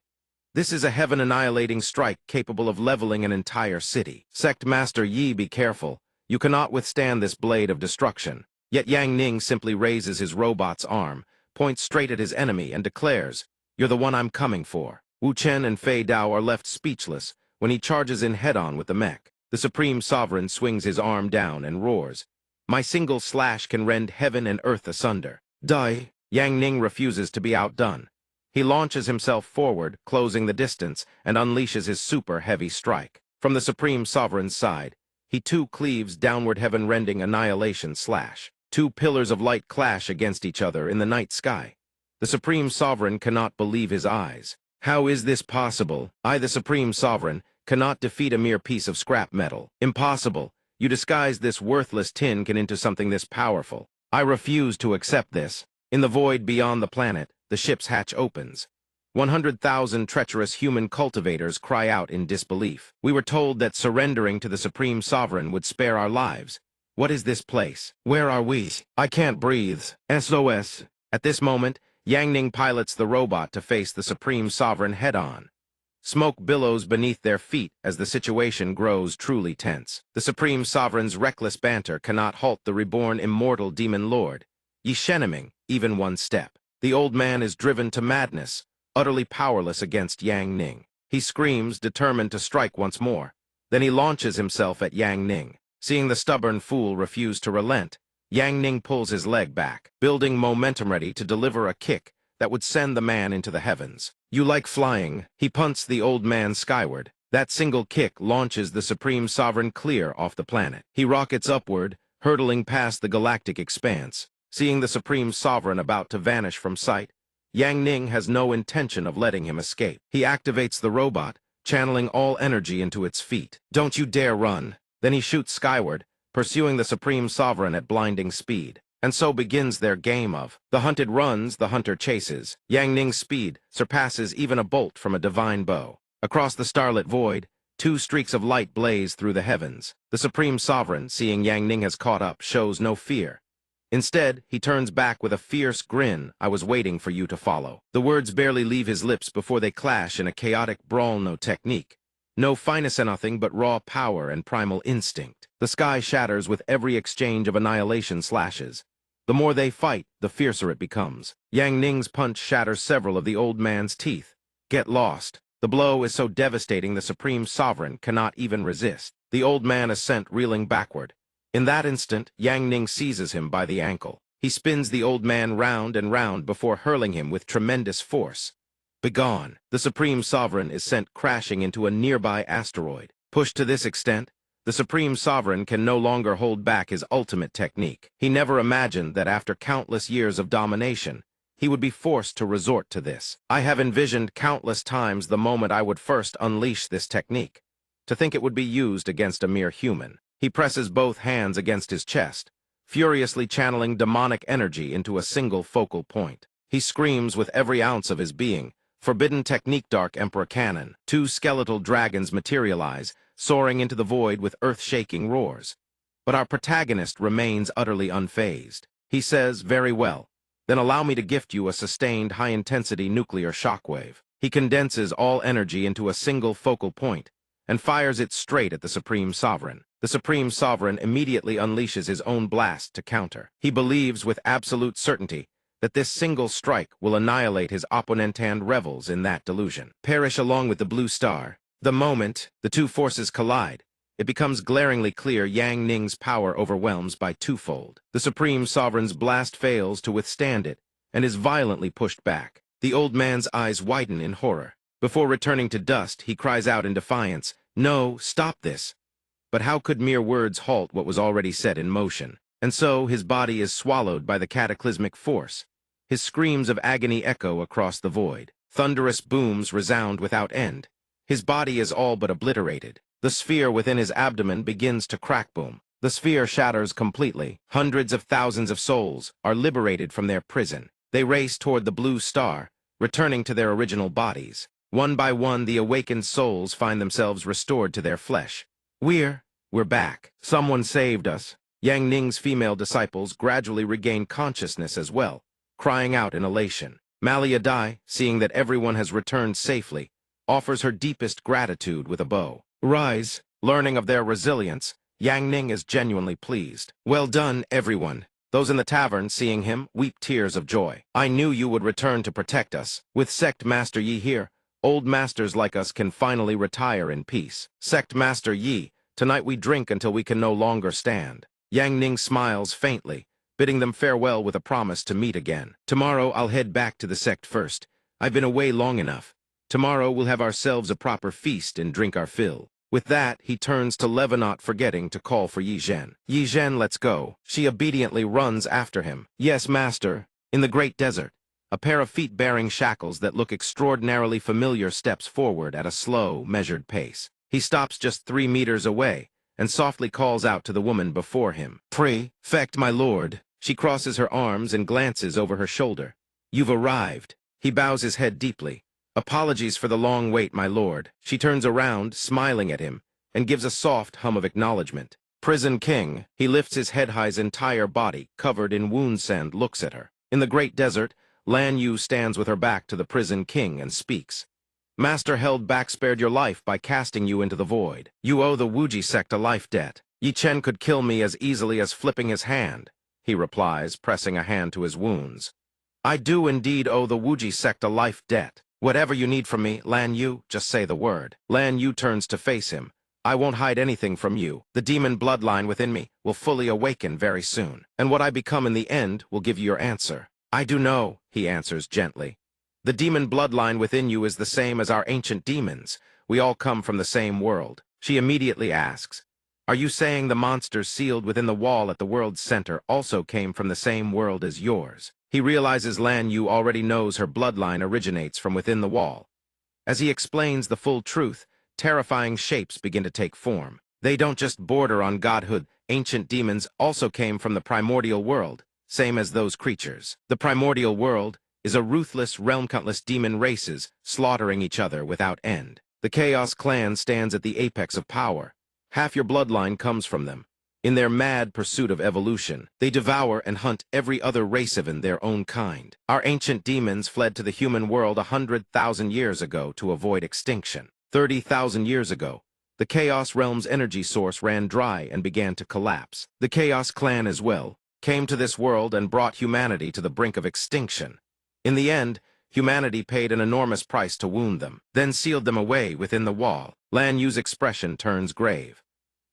This is a heaven-annihilating strike capable of leveling an entire city. Sect Master Yi, be careful. You cannot withstand this blade of destruction. Yet Yang Ning simply raises his robot's arm, points straight at his enemy, and declares, "You're the one I'm coming for." Wu Chen and Fei Dao are left speechless when he charges in head-on with the mech. The Supreme Sovereign swings his arm down and roars, "My single slash can rend heaven and earth asunder." Die! Yang Ning refuses to be outdone. He launches himself forward, closing the distance, and unleashes his super-heavy strike. From the Supreme Sovereign's side, he too cleaves downward heaven-rending annihilation slash. Two pillars of light clash against each other in the night sky. The Supreme Sovereign cannot believe his eyes. How is this possible? I, the Supreme Sovereign, cannot defeat a mere piece of scrap metal. Impossible. You disguised this worthless tin can into something this powerful. I refuse to accept this. In the void beyond the planet, the ship's hatch opens. 100,000 treacherous human cultivators cry out in disbelief. We were told that surrendering to the Supreme Sovereign would spare our lives. What is this place? Where are we? I can't breathe. SOS. At this moment, Yang Ning pilots the robot to face the Supreme Sovereign head-on. Smoke billows beneath their feet as the situation grows truly tense. The Supreme Sovereign's reckless banter cannot halt the reborn immortal demon lord. Ye Sheniming, even one step. The old man is driven to madness, utterly powerless against Yang Ning. He screams, determined to strike once more. Then he launches himself at Yang Ning. Seeing the stubborn fool refuse to relent, Yang Ning pulls his leg back, building momentum ready to deliver a kick that would send the man into the heavens. "You like flying." He punts the old man skyward. That single kick launches the Supreme Sovereign clear off the planet. He rockets upward, hurtling past the galactic expanse. Seeing the Supreme Sovereign about to vanish from sight, Yang Ning has no intention of letting him escape. He activates the robot, channeling all energy into its feet. "Don't you dare run." Then he shoots skyward, pursuing the Supreme Sovereign at blinding speed. And so begins their game of the hunted runs, the hunter chases. Yang Ning's speed surpasses even a bolt from a divine bow. Across the starlit void, two streaks of light blaze through the heavens. The Supreme Sovereign, seeing Yang Ning has caught up, shows no fear. Instead, he turns back with a fierce grin. "I was waiting for you to follow." The words barely leave his lips before they clash in a chaotic brawl. No technique. No finesse, nothing but raw power and primal instinct. The sky shatters with every exchange of annihilation slashes. The more they fight, the fiercer it becomes. Yang Ning's punch shatters several of the old man's teeth. Get lost. The blow is so devastating the Supreme Sovereign cannot even resist. The old man is sent reeling backward. In that instant, Yang Ning seizes him by the ankle. He spins the old man round and round before hurling him with tremendous force. Begone! The Supreme Sovereign is sent crashing into a nearby asteroid. Pushed to this extent, the Supreme Sovereign can no longer hold back his ultimate technique. He never imagined that after countless years of domination, he would be forced to resort to this. I have envisioned countless times the moment I would first unleash this technique. To think it would be used against a mere human. He presses both hands against his chest, furiously channeling demonic energy into a single focal point. He screams with every ounce of his being, "Forbidden technique, Dark Emperor Cannon." Two skeletal dragons materialize, soaring into the void with earth-shaking roars. But our protagonist remains utterly unfazed. He says, "Very well, then allow me to gift you a sustained high-intensity nuclear shockwave." He condenses all energy into a single focal point and fires it straight at the Supreme Sovereign. The Supreme Sovereign immediately unleashes his own blast to counter. He believes with absolute certainty that this single strike will annihilate his opponent and revels in that delusion. Perish along with the blue star. The moment the two forces collide, it becomes glaringly clear Yang Ning's power overwhelms by twofold. The Supreme Sovereign's blast fails to withstand it and is violently pushed back. The old man's eyes widen in horror. Before returning to dust, he cries out in defiance, "No, stop this!" But how could mere words halt what was already set in motion? And so his body is swallowed by the cataclysmic force. His screams of agony echo across the void. Thunderous booms resound without end. His body is all but obliterated. The sphere within his abdomen begins to crack boom. The sphere shatters completely. Hundreds of thousands of souls are liberated from their prison. They race toward the blue star, returning to their original bodies. One by one, the awakened souls find themselves restored to their flesh. We're back. Someone saved us. Yang Ning's female disciples gradually regain consciousness as well, crying out in elation. Malia Dai, seeing that everyone has returned safely, offers her deepest gratitude with a bow. Rise, learning of their resilience, Yang Ning is genuinely pleased. Well done, everyone. Those in the tavern, seeing him, weep tears of joy. I knew you would return to protect us. With Sect Master Yi here, old masters like us can finally retire in peace. Sect Master Yi, tonight we drink until we can no longer stand. Yang Ning smiles faintly, bidding them farewell with a promise to meet again. Tomorrow I'll head back to the sect first. I've been away long enough. Tomorrow we'll have ourselves a proper feast and drink our fill. With that, he turns to Leva, not forgetting to call for Yi Zhen. Yi Zhen, let's go. She obediently runs after him. Yes, master. In the great desert, a pair of feet bearing shackles that look extraordinarily familiar steps forward at a slow, measured pace. He stops just 3 meters away and softly calls out to the woman before him. Prefect, my lord. She crosses her arms and glances over her shoulder. You've arrived. He bows his head deeply. Apologies for the long wait, my lord. She turns around, smiling at him, and gives a soft hum of acknowledgement. Prison King. He lifts his head-high's entire body, covered in wound sand, looks at her. In the great desert, Lan Yu stands with her back to the Prison King and speaks. Master held back, spared your life by casting you into the void. You owe the Wuji sect a life debt. Yi Chen could kill me as easily as flipping his hand, he replies, pressing a hand to his wounds. I do indeed owe the Wuji sect a life debt. Whatever you need from me, Lan Yu, just say the word. Lan Yu turns to face him. I won't hide anything from you. The demon bloodline within me will fully awaken very soon. And what I become in the end will give you your answer. I do know, he answers gently. The demon bloodline within you is the same as our ancient demons. We all come from the same world. She immediately asks, are you saying the monsters sealed within the wall at the world's center also came from the same world as yours? He realizes Lan Yu already knows her bloodline originates from within the wall. As he explains the full truth, terrifying shapes begin to take form. They don't just border on godhood. Ancient demons also came from the primordial world, same as those creatures. The primordial world is a ruthless realm, countless demon races slaughtering each other without end. The Chaos Clan stands at the apex of power. Half your bloodline comes from them. In their mad pursuit of evolution, they devour and hunt every other race of their own kind. Our ancient demons fled to the human world 100,000 years ago to avoid extinction. 30,000 years ago, the Chaos Realm's energy source ran dry and began to collapse. The Chaos Clan as well came to this world and brought humanity to the brink of extinction. In the end, humanity paid an enormous price to wound them, then sealed them away within the wall. Lan Yu's expression turns grave.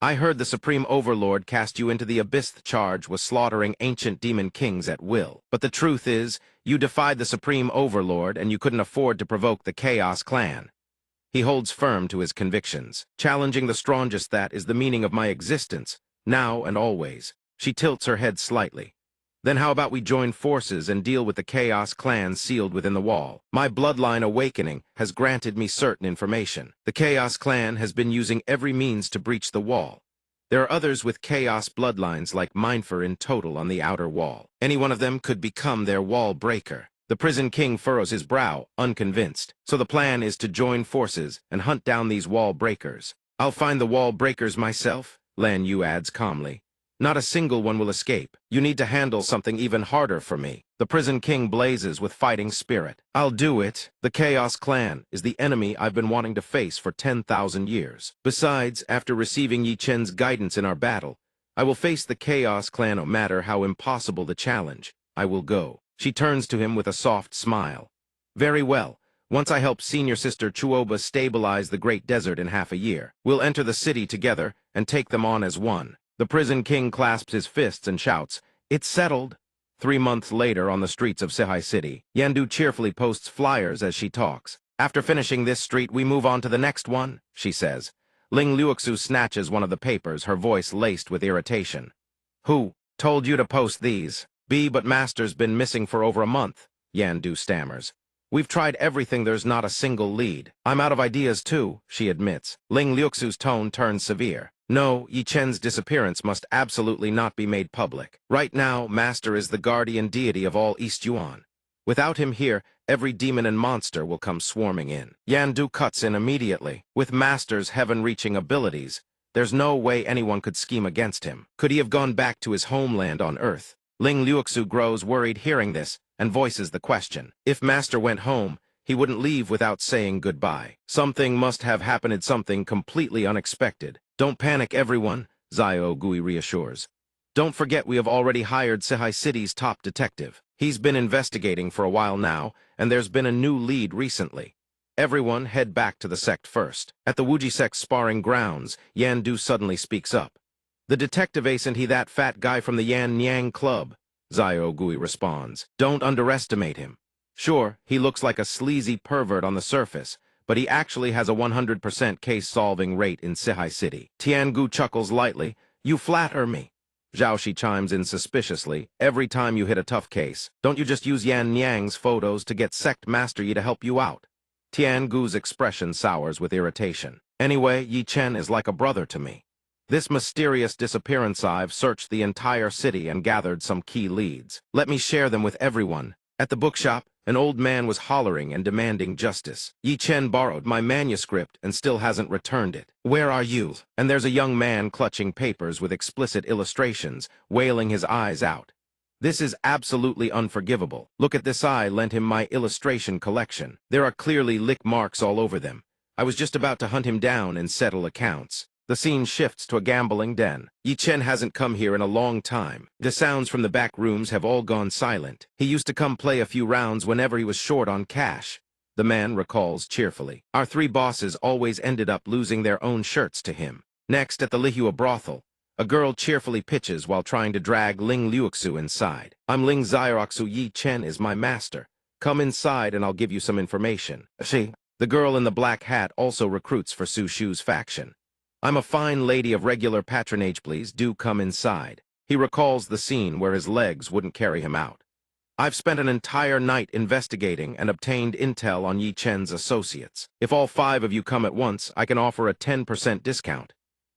I heard the Supreme Overlord cast you into the abyss. The charge was slaughtering ancient demon kings at will. But the truth is, you defied the Supreme Overlord and you couldn't afford to provoke the Chaos Clan. He holds firm to his convictions. Challenging the strongest, that is the meaning of my existence, now and always. She tilts her head slightly. Then how about we join forces and deal with the Chaos Clan sealed within the wall? My bloodline awakening has granted me certain information. The Chaos Clan has been using every means to breach the wall. There are others with Chaos bloodlines like Manhwa in total on the outer wall. Any one of them could become their wall breaker. The Prison King furrows his brow, unconvinced. So the plan is to join forces and hunt down these wall breakers. I'll find the wall breakers myself, Lan Yu adds calmly. Not a single one will escape. You need to handle something even harder for me. The Prison King blazes with fighting spirit. I'll do it. The Chaos Clan is the enemy I've been wanting to face for 10,000 years. Besides, after receiving Yi Chen's guidance in our battle, I will face the Chaos Clan no matter how impossible the challenge. I will go. She turns to him with a soft smile. Very well. Once I help senior sister Chuoba stabilize the Great Desert in half a year, we'll enter the city together and take them on as one. The Prison King clasps his fists and shouts, it's settled. 3 months later on the streets of Sihai City, Yandu cheerfully posts flyers as she talks. After finishing this street, we move on to the next one, she says. Ling Luoxu snatches one of the papers, her voice laced with irritation. Who told you to post these? But Master's been missing for over a month, Yandu stammers. We've tried everything, there's not a single lead. I'm out of ideas too, she admits. Ling Luoxu's tone turns severe. No, Yi Chen's disappearance must absolutely not be made public. Right now, Master is the guardian deity of all East Yuan. Without him here, every demon and monster will come swarming in. Yan Du cuts in immediately. With Master's heaven-reaching abilities, there's no way anyone could scheme against him. Could he have gone back to his homeland on Earth? Ling Luoxu grows worried hearing this and voices the question. If Master went home, he wouldn't leave without saying goodbye. Something must have happened, something completely unexpected. Don't panic, everyone, Zio Gui reassures. Don't forget we have already hired Sihai City's top detective. He's been investigating for a while now, and there's been a new lead recently. Everyone head back to the Sect first. At the Wuji Sect's sparring grounds, Yan Du suddenly speaks up. The detective isn't he that fat guy from the Yan Niang Club? Zio Gui responds. Don't underestimate him. Sure, he looks like a sleazy pervert on the surface, but he actually has a 100% case-solving rate in Sihai City. Tiangu chuckles lightly. You flatter me. Zhaoxi chimes in suspiciously. Every time you hit a tough case, don't you just use Yan Niang's photos to get Sect Master Yi to help you out? Tiangu's expression sours with irritation. Anyway, Yi Chen is like a brother to me. This mysterious disappearance, I've searched the entire city and gathered some key leads. Let me share them with everyone. At the bookshop, an old man was hollering and demanding justice. Yi Chen borrowed my manuscript and still hasn't returned it. Where are you? And there's a young man clutching papers with explicit illustrations, wailing his eyes out. This is absolutely unforgivable. Look at this, I lent him my illustration collection. There are clearly lick marks all over them. I was just about to hunt him down and settle accounts. The scene shifts to a gambling den. Yi Chen hasn't come here in a long time. The sounds from the back rooms have all gone silent. He used to come play a few rounds whenever he was short on cash. The man recalls cheerfully. Our three bosses always ended up losing their own shirts to him. Next, at the Lihua brothel, a girl cheerfully pitches while trying to drag Ling Luoxu inside. I'm Ling Xiaoxu. Yi Chen is my master. Come inside and I'll give you some information. The girl in the black hat also recruits for Su Shu's faction. I'm a fine lady of regular patronage, please do come inside. He recalls the scene where his legs wouldn't carry him out. I've spent an entire night investigating and obtained intel on Yi Chen's associates. If all 5 of you come at once, I can offer a 10% discount.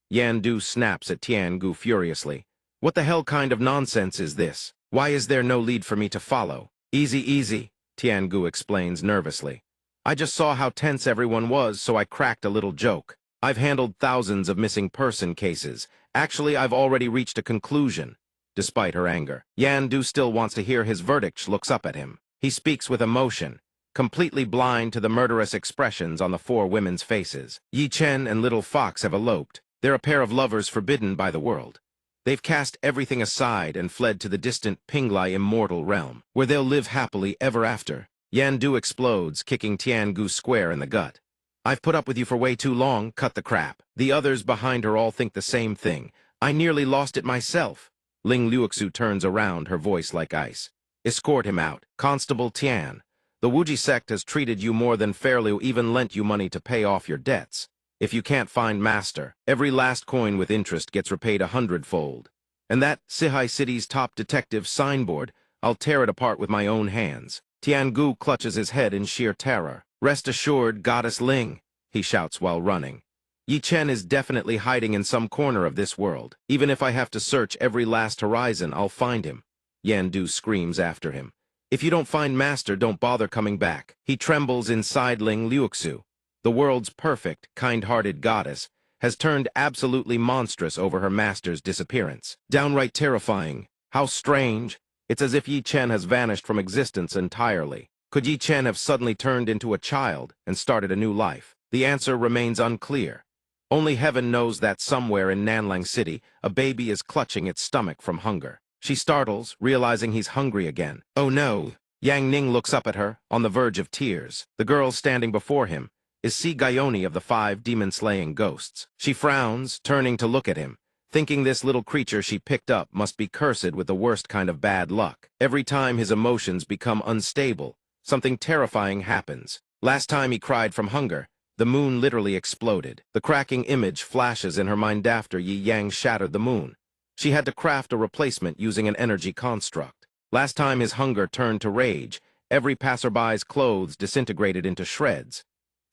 Yan Du snaps at Tiangu furiously. What the hell kind of nonsense is this? Why is there no lead for me to follow? Easy, Tiangu explains nervously. I just saw how tense everyone was, so I cracked a little joke. I've handled thousands of missing person cases. Actually, I've already reached a conclusion. Despite her anger, Yan Du still wants to hear his verdict. She looks up at him. He speaks with emotion, completely blind to the murderous expressions on the 4 women's faces. Yi Chen and Little Fox have eloped. They're a pair of lovers forbidden by the world. They've cast everything aside and fled to the distant Pinglai immortal realm, where they'll live happily ever after. Yan Du explodes, kicking Tiangu square in the gut. I've put up with you for way too long, cut the crap. The others behind her all think the same thing. I nearly lost it myself. Ling Luoxu turns around, her voice like ice. Escort him out. Constable Tian. The Wuji Sect has treated you more than fairly, even lent you money to pay off your debts. If you can't find Master, every last coin with interest gets repaid 100-fold. And that Sihai City's top detective signboard, I'll tear it apart with my own hands. Tiangu clutches his head in sheer terror. Rest assured, Goddess Ling, he shouts while running. Yi Chen is definitely hiding in some corner of this world. Even if I have to search every last horizon, I'll find him. Yan Du screams after him. If you don't find Master, don't bother coming back. He trembles inside Ling Luoxu. The world's perfect, kind-hearted goddess has turned absolutely monstrous over her master's disappearance. Downright terrifying. How strange. It's as if Yi Chen has vanished from existence entirely. Could Yi Chen have suddenly turned into a child and started a new life? The answer remains unclear. Only heaven knows that somewhere in Nanlang City, a baby is clutching its stomach from hunger. She startles, realizing he's hungry again. Oh no! Yang Ning looks up at her, on the verge of tears. The girl standing before him is Si Gaioni of the 5 demon-slaying ghosts. She frowns, turning to look at him, thinking this little creature she picked up must be cursed with the worst kind of bad luck. Every time his emotions become unstable, something terrifying happens. Last time he cried from hunger, the moon literally exploded. The cracking image flashes in her mind after Yi Yang shattered the moon. She had to craft a replacement using an energy construct. Last time his hunger turned to rage, every passerby's clothes disintegrated into shreds.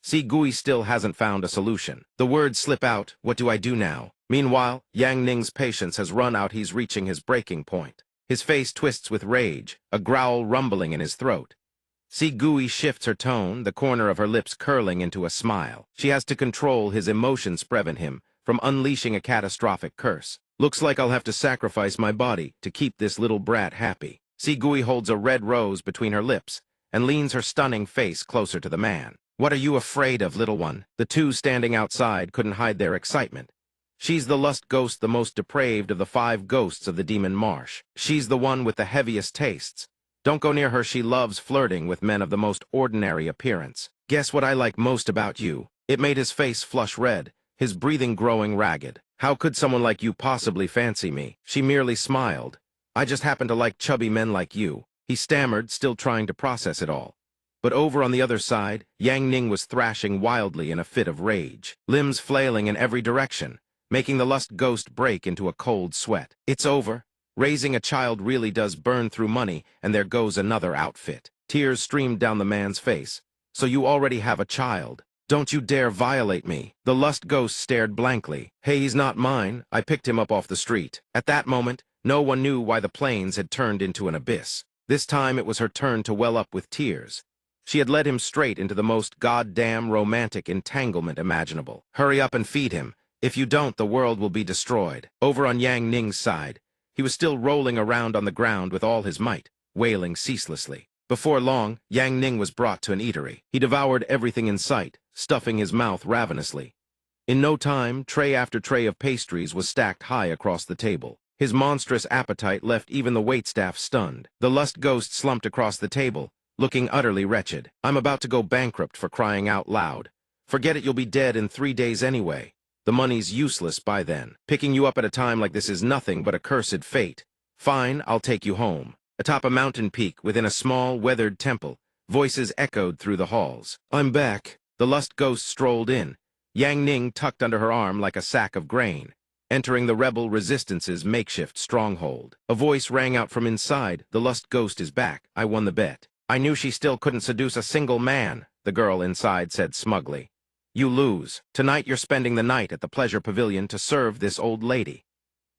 Si Gui still hasn't found a solution. The words slip out, what do I do now? Meanwhile, Yang Ning's patience has run out. He's reaching his breaking point. His face twists with rage, a growl rumbling in his throat. Si Gui shifts her tone, the corner of her lips curling into a smile. She has to control his emotions prevent him from unleashing a catastrophic curse. Looks like I'll have to sacrifice my body to keep this little brat happy. Si Gui holds a red rose between her lips and leans her stunning face closer to the man. What are you afraid of, little one? The two standing outside couldn't hide their excitement. She's the lust ghost, the most depraved of the 5 ghosts of the demon marsh. She's the one with the heaviest tastes. Don't go near her. She loves flirting with men of the most ordinary appearance. Guess what I like most about you? It made his face flush red, his breathing growing ragged. How could someone like you possibly fancy me? She merely smiled. I just happen to like chubby men like you. He stammered, still trying to process it all. But over on the other side, Yang Ning was thrashing wildly in a fit of rage, limbs flailing in every direction, making the lust ghost break into a cold sweat. It's over. Raising a child really does burn through money, and there goes another outfit. Tears streamed down the man's face. So you already have a child. Don't you dare violate me. The lust ghost stared blankly. Hey, he's not mine. I picked him up off the street. At that moment, no one knew why the plains had turned into an abyss. This time it was her turn to well up with tears. She had led him straight into the most goddamn romantic entanglement imaginable. Hurry up and feed him. If you don't, the world will be destroyed. Over on Yang Ning's side, he was still rolling around on the ground with all his might, wailing ceaselessly. Before long, Yang Ning was brought to an eatery. He devoured everything in sight, stuffing his mouth ravenously. In no time, tray after tray of pastries was stacked high across the table. His monstrous appetite left even the waitstaff stunned. The lust ghost slumped across the table, looking utterly wretched. I'm about to go bankrupt, for crying out loud. Forget it, you'll be dead in 3 days anyway. The money's useless by then. Picking you up at a time like this is nothing but a cursed fate. Fine, I'll take you home. Atop a mountain peak, within a small, weathered temple, voices echoed through the halls. I'm back. The lust ghost strolled in, Yang Ning tucked under her arm like a sack of grain, entering the rebel resistance's makeshift stronghold. A voice rang out from inside. The lust ghost is back. I won the bet. I knew she still couldn't seduce a single man, the girl inside said smugly. You lose. Tonight you're spending the night at the pleasure pavilion to serve this old lady.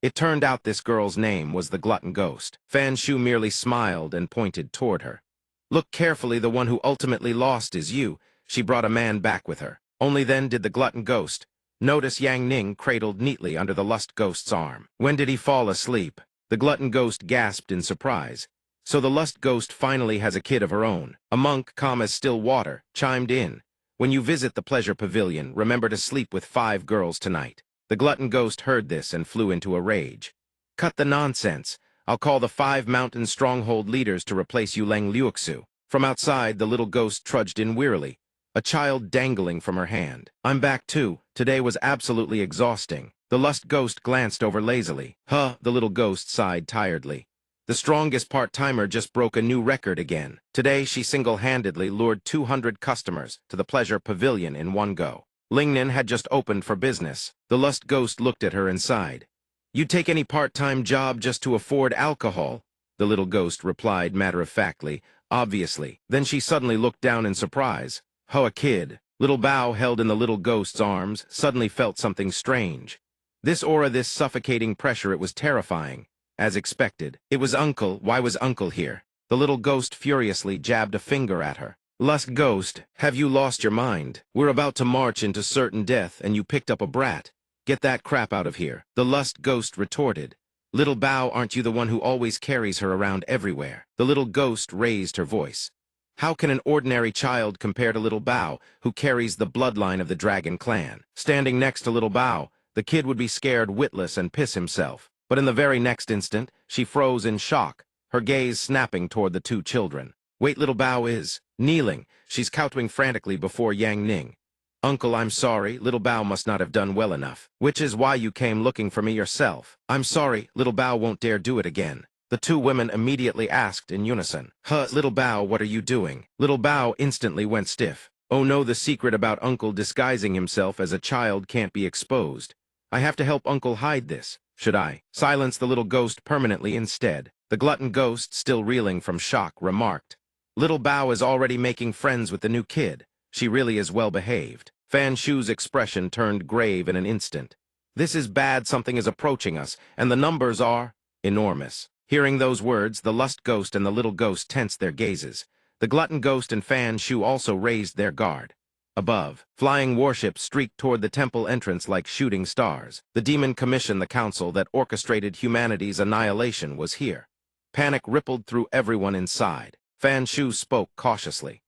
It turned out this girl's name was the glutton ghost. Fan Shu merely smiled and pointed toward her. Look carefully, the one who ultimately lost is you. She brought a man back with her. Only then did the glutton ghost notice Yang Ning cradled neatly under the lust ghost's arm. When did he fall asleep? The glutton ghost gasped in surprise. So the lust ghost finally has a kid of her own. A monk, calm as still water, chimed in. When you visit the pleasure pavilion, remember to sleep with 5 girls tonight. The glutton ghost heard this and flew into a rage. Cut the nonsense. I'll call the 5 mountain stronghold leaders to replace you, Leng Liuxu. From outside, the little ghost trudged in wearily, a child dangling from her hand. I'm back too. Today was absolutely exhausting. The lust ghost glanced over lazily. Huh, the little ghost sighed tiredly. The strongest part-timer just broke a new record again. Today, she single-handedly lured 200 customers to the pleasure pavilion in one go. Lingnan had just opened for business. The lust ghost looked at her and sighed. You'd take any part-time job just to afford alcohol? The little ghost replied matter-of-factly, obviously. Then she suddenly looked down in surprise. Oh, a kid. Little Bao, held in the little ghost's arms, suddenly felt something strange. This aura, this suffocating pressure, it was terrifying. As expected. It was Uncle. Why was Uncle here? The little ghost furiously jabbed a finger at her. Lust ghost, have you lost your mind? We're about to march into certain death, and you picked up a brat. Get that crap out of here. The lust ghost retorted. Little Bao, aren't you the one who always carries her around everywhere? The little ghost raised her voice. How can an ordinary child compare to little Bao, who carries the bloodline of the dragon clan? Standing next to little Bao, the kid would be scared witless and piss himself. But in the very next instant, she froze in shock, her gaze snapping toward the 2 children. Wait, little Bao is kneeling. She's kowtowing frantically before Yang Ning. Uncle, I'm sorry. Little Bao must not have done well enough. Which is why you came looking for me yourself. I'm sorry. Little Bao won't dare do it again. The 2 women immediately asked in unison. Huh, little Bao, what are you doing? Little Bao instantly went stiff. Oh no, the secret about Uncle disguising himself as a child can't be exposed. I have to help Uncle hide this. Should I silence the little ghost permanently instead? The glutton ghost, still reeling from shock, remarked. Little Bao is already making friends with the new kid. She really is well behaved. Fan Shu's expression turned grave in an instant. This is bad, something is approaching us, and the numbers are enormous. Hearing those words, the lust ghost and the little ghost tensed their gazes. The glutton ghost and Fan Shu also raised their guard. Above, flying warships streaked toward the temple entrance like shooting stars. The demon commission, the council that orchestrated humanity's annihilation, was here. Panic rippled through everyone inside. Fan Shu spoke cautiously.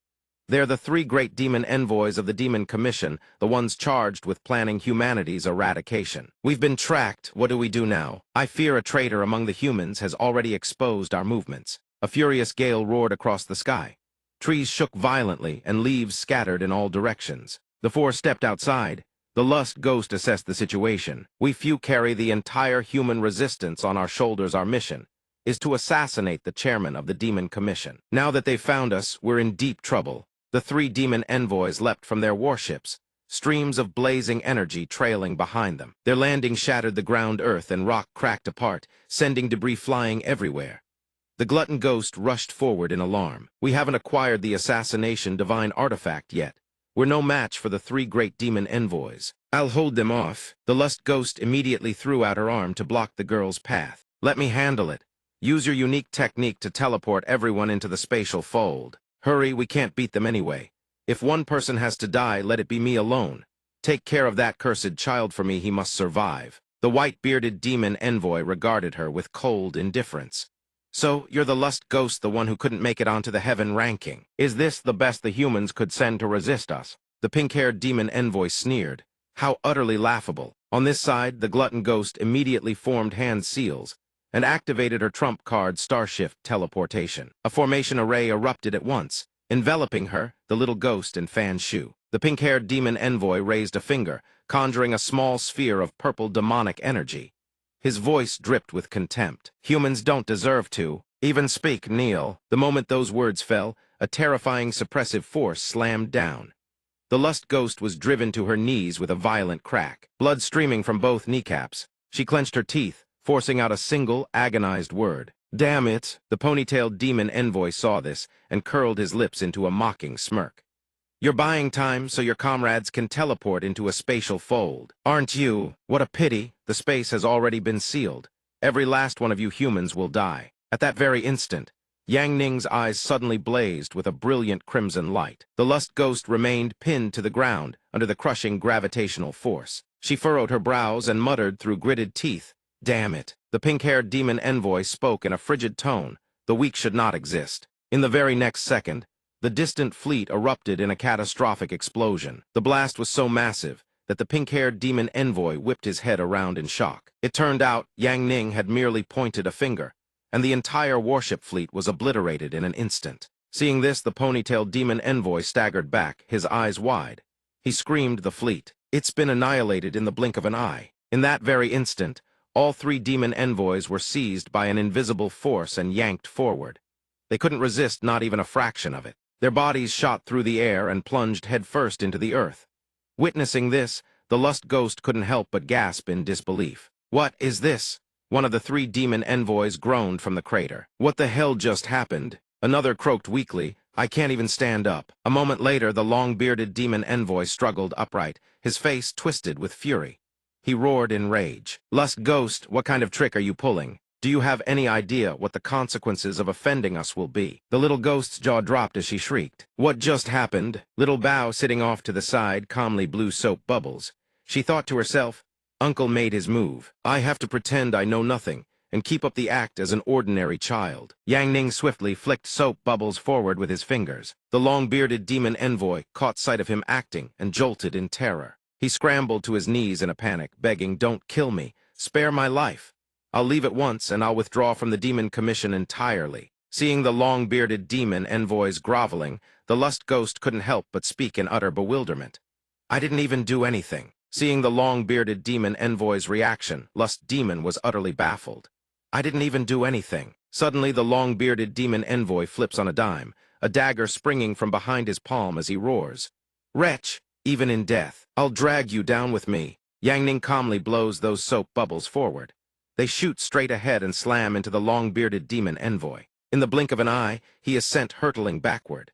They're the three great demon envoys of the demon commission, the ones charged with planning humanity's eradication. We've been tracked. What do we do now? I fear a traitor among the humans has already exposed our movements. A furious gale roared across the sky. Trees shook violently, and leaves scattered in all directions. The four stepped outside. The lust ghost assessed the situation. We few carry the entire human resistance on our shoulders. Our mission is to assassinate the chairman of the demon commission. Now that they've found us, we're in deep trouble. The three demon envoys leapt from their warships, streams of blazing energy trailing behind them. Their landing shattered the ground, earth and rock cracked apart, sending debris flying everywhere. The glutton ghost rushed forward in alarm. We haven't acquired the assassination divine artifact yet. We're no match for the three great demon envoys. I'll hold them off. The lust ghost immediately threw out her arm to block the girl's path. Let me handle it. Use your unique technique to teleport everyone into the spatial fold. Hurry, we can't beat them anyway. If one person has to die, let it be me alone. Take care of that cursed child for me, he must survive. The white-bearded demon envoy regarded her with cold indifference. So, you're the lust ghost, the one who couldn't make it onto the heaven ranking. Is this the best the humans could send to resist us? The pink-haired demon envoy sneered. How utterly laughable. On this side, the glutton ghost immediately formed hand seals and activated her trump card Starshift teleportation. A formation array erupted at once, enveloping her, the little ghost, and Fan Shu. The pink-haired demon envoy raised a finger, conjuring a small sphere of purple demonic energy. His voice dripped with contempt. Humans don't deserve to even speak, kneel. The moment those words fell, a terrifying suppressive force slammed down. The lust ghost was driven to her knees with a violent crack, blood streaming from both kneecaps. She clenched her teeth, forcing out a single, agonized word. Damn it! The ponytailed demon envoy saw this and curled his lips into a mocking smirk. You're buying time so your comrades can teleport into a spatial fold, aren't you? What a pity, the space has already been sealed. Every last one of you humans will die. At that very instant, Yang Ning's eyes suddenly blazed with a brilliant crimson light. The lust ghost remained pinned to the ground under the crushing gravitational force. She furrowed her brows and muttered through gritted teeth, "Damn it." The pink-haired demon envoy spoke in a frigid tone. The weak should not exist. In the very next second, the distant fleet erupted in a catastrophic explosion. The blast was so massive that the pink-haired demon envoy whipped his head around in shock. It turned out Yang Ning had merely pointed a finger, and the entire warship fleet was obliterated in an instant. Seeing this, the ponytailed demon envoy staggered back, his eyes wide. He screamed, "The fleet! It's been annihilated in the blink of an eye." In that very instant, all three demon envoys were seized by an invisible force and yanked forward. They couldn't resist not even a fraction of it. Their bodies shot through the air and plunged headfirst into the earth. Witnessing this, the lust ghost couldn't help but gasp in disbelief. "What is this?" One of the three demon envoys groaned from the crater. "What the hell just happened?" Another croaked weakly, "I can't even stand up." A moment later, the long-bearded demon envoy struggled upright, his face twisted with fury. He roared in rage. "Lust ghost, what kind of trick are you pulling? Do you have any idea what the consequences of offending us will be?" The little ghost's jaw dropped as she shrieked. "What just happened?" Little Bao, sitting off to the side, calmly blew soap bubbles. She thought to herself, "Uncle made his move. I have to pretend I know nothing and keep up the act as an ordinary child." Yang Ning swiftly flicked soap bubbles forward with his fingers. The long-bearded demon envoy caught sight of him acting and jolted in terror. He scrambled to his knees in a panic, begging, "Don't kill me. Spare my life. I'll leave at once, and I'll withdraw from the demon commission entirely." Seeing the long-bearded demon envoys groveling, the lust ghost couldn't help but speak in utter bewilderment. "I didn't even do anything." Seeing the long-bearded demon envoy's reaction, Lust Demon was utterly baffled. "I didn't even do anything." Suddenly, the long-bearded demon envoy flips on a dime, a dagger springing from behind his palm as he roars. "Wretch, even in death, I'll drag you down with me." Yang Ning calmly blows those soap bubbles forward. They shoot straight ahead and slam into the long-bearded demon envoy. In the blink of an eye, he is sent hurtling backward.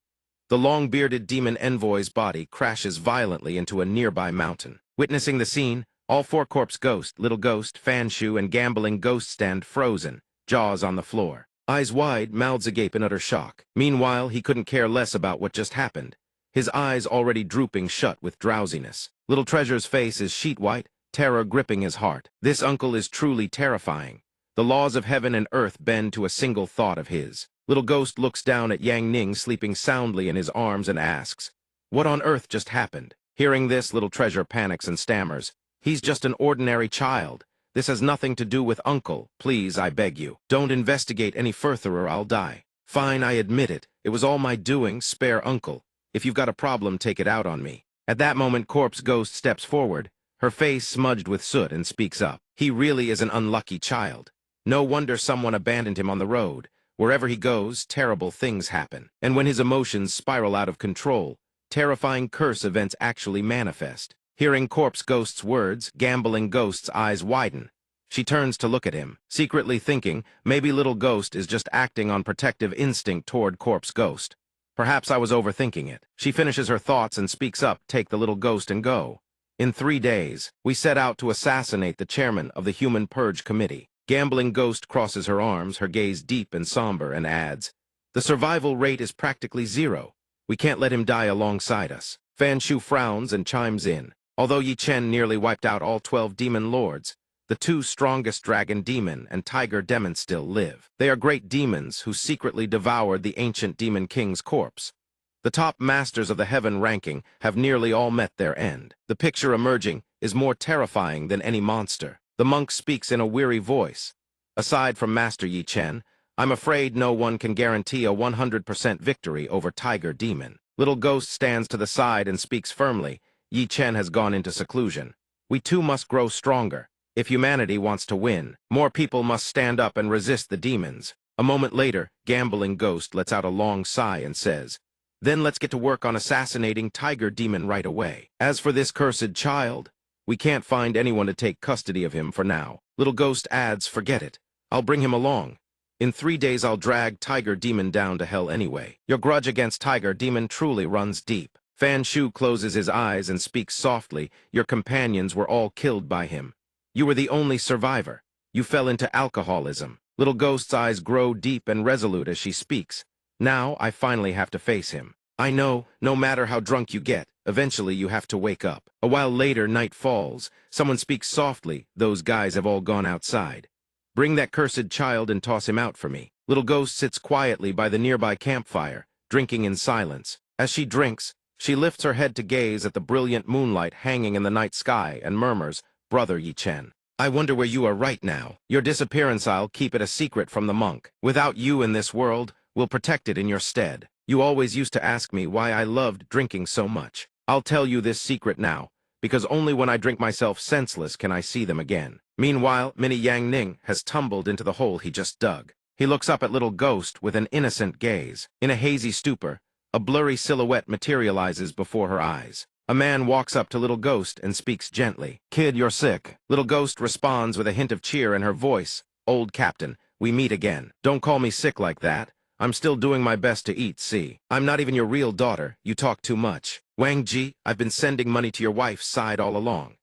The long-bearded demon envoy's body crashes violently into a nearby mountain. Witnessing the scene, All four corpse ghost, little ghost, Fanshu, and gambling ghost stand frozen, jaws on the floor. Eyes wide, mouths agape in utter shock. Meanwhile, he couldn't care less about what just happened. His eyes already drooping shut with drowsiness. Little Treasure's face is sheet white, terror gripping his heart. This uncle is truly terrifying. The laws of heaven and earth bend to a single thought of his. Little Ghost looks down at Yang Ning sleeping soundly in his arms and asks, "What on earth just happened?" Hearing this, Little Treasure panics and stammers, "He's just an ordinary child. This has nothing to do with Uncle. Please, I beg you. Don't investigate any further or I'll die." "Fine, I admit it. It was all my doing, spare Uncle. If you've got a problem, take it out on me." At that moment, Corpse Ghost steps forward, her face smudged with soot, and speaks up. "He really is an unlucky child. No wonder someone abandoned him on the road. Wherever he goes, terrible things happen. And when his emotions spiral out of control, terrifying curse events actually manifest." Hearing Corpse Ghost's words, Gambling Ghost's eyes widen. She turns to look at him, secretly thinking maybe Little Ghost is just acting on protective instinct toward Corpse Ghost. Perhaps I was overthinking it. She finishes her thoughts and speaks up, "Take the little ghost and go. In 3 days, we set out to assassinate the chairman of the Human Purge Committee." Gambling Ghost crosses her arms, her gaze deep and somber, and adds, "The survival rate is practically 0. We can't let him die alongside us." Fanshu frowns and chimes in. Although Yi Chen nearly wiped out all 12 demon lords, the 2 strongest dragon demon and tiger demon still live. They are great demons who secretly devoured the ancient demon king's corpse. The top masters of the heaven ranking have nearly all met their end. The picture emerging is more terrifying than any monster. The monk speaks in a weary voice. "Aside from Master Yi Chen, I'm afraid no one can guarantee a 100% victory over Tiger Demon." Little Ghost stands to the side and speaks firmly. Yi Chen has gone into seclusion. "We too must grow stronger. If humanity wants to win, more people must stand up and resist the demons." A moment later, Gambling Ghost lets out a long sigh and says, "Then let's get to work on assassinating Tiger Demon right away. As for this cursed child, we can't find anyone to take custody of him for now." Little Ghost adds, "Forget it. I'll bring him along. In 3 days I'll drag Tiger Demon down to hell anyway." Your grudge against Tiger Demon truly runs deep. Fanshu closes his eyes and speaks softly. "Your companions were all killed by him. You were the only survivor. You fell into alcoholism." Little Ghost's eyes grow deep and resolute as she speaks. "Now I finally have to face him. I know, no matter how drunk you get, eventually you have to wake up." A while later, night falls. Someone speaks softly. "Those guys have all gone outside. Bring that cursed child and toss him out for me." Little Ghost sits quietly by the nearby campfire, drinking in silence. As she drinks, she lifts her head to gaze at the brilliant moonlight hanging in the night sky and murmurs, "Brother Yi Chen, I wonder where you are right now. Your disappearance, I'll keep it a secret from the monk. Without you in this world, we'll protect it in your stead. You always used to ask me why I loved drinking so much. I'll tell you this secret now, because only when I drink myself senseless can I see them again." Meanwhile, Mini Yang Ning has tumbled into the hole he just dug. He looks up at Little Ghost with an innocent gaze. In a hazy stupor, a blurry silhouette materializes before her eyes. A man walks up to Little Ghost and speaks gently. "Kid, you're sick." Little Ghost responds with a hint of cheer in her voice. "Old Captain, we meet again. Don't call me sick like that. I'm still doing my best to eat, see? I'm not even your real daughter. You talk too much. Wang Ji, I've been sending money to your wife's side all along.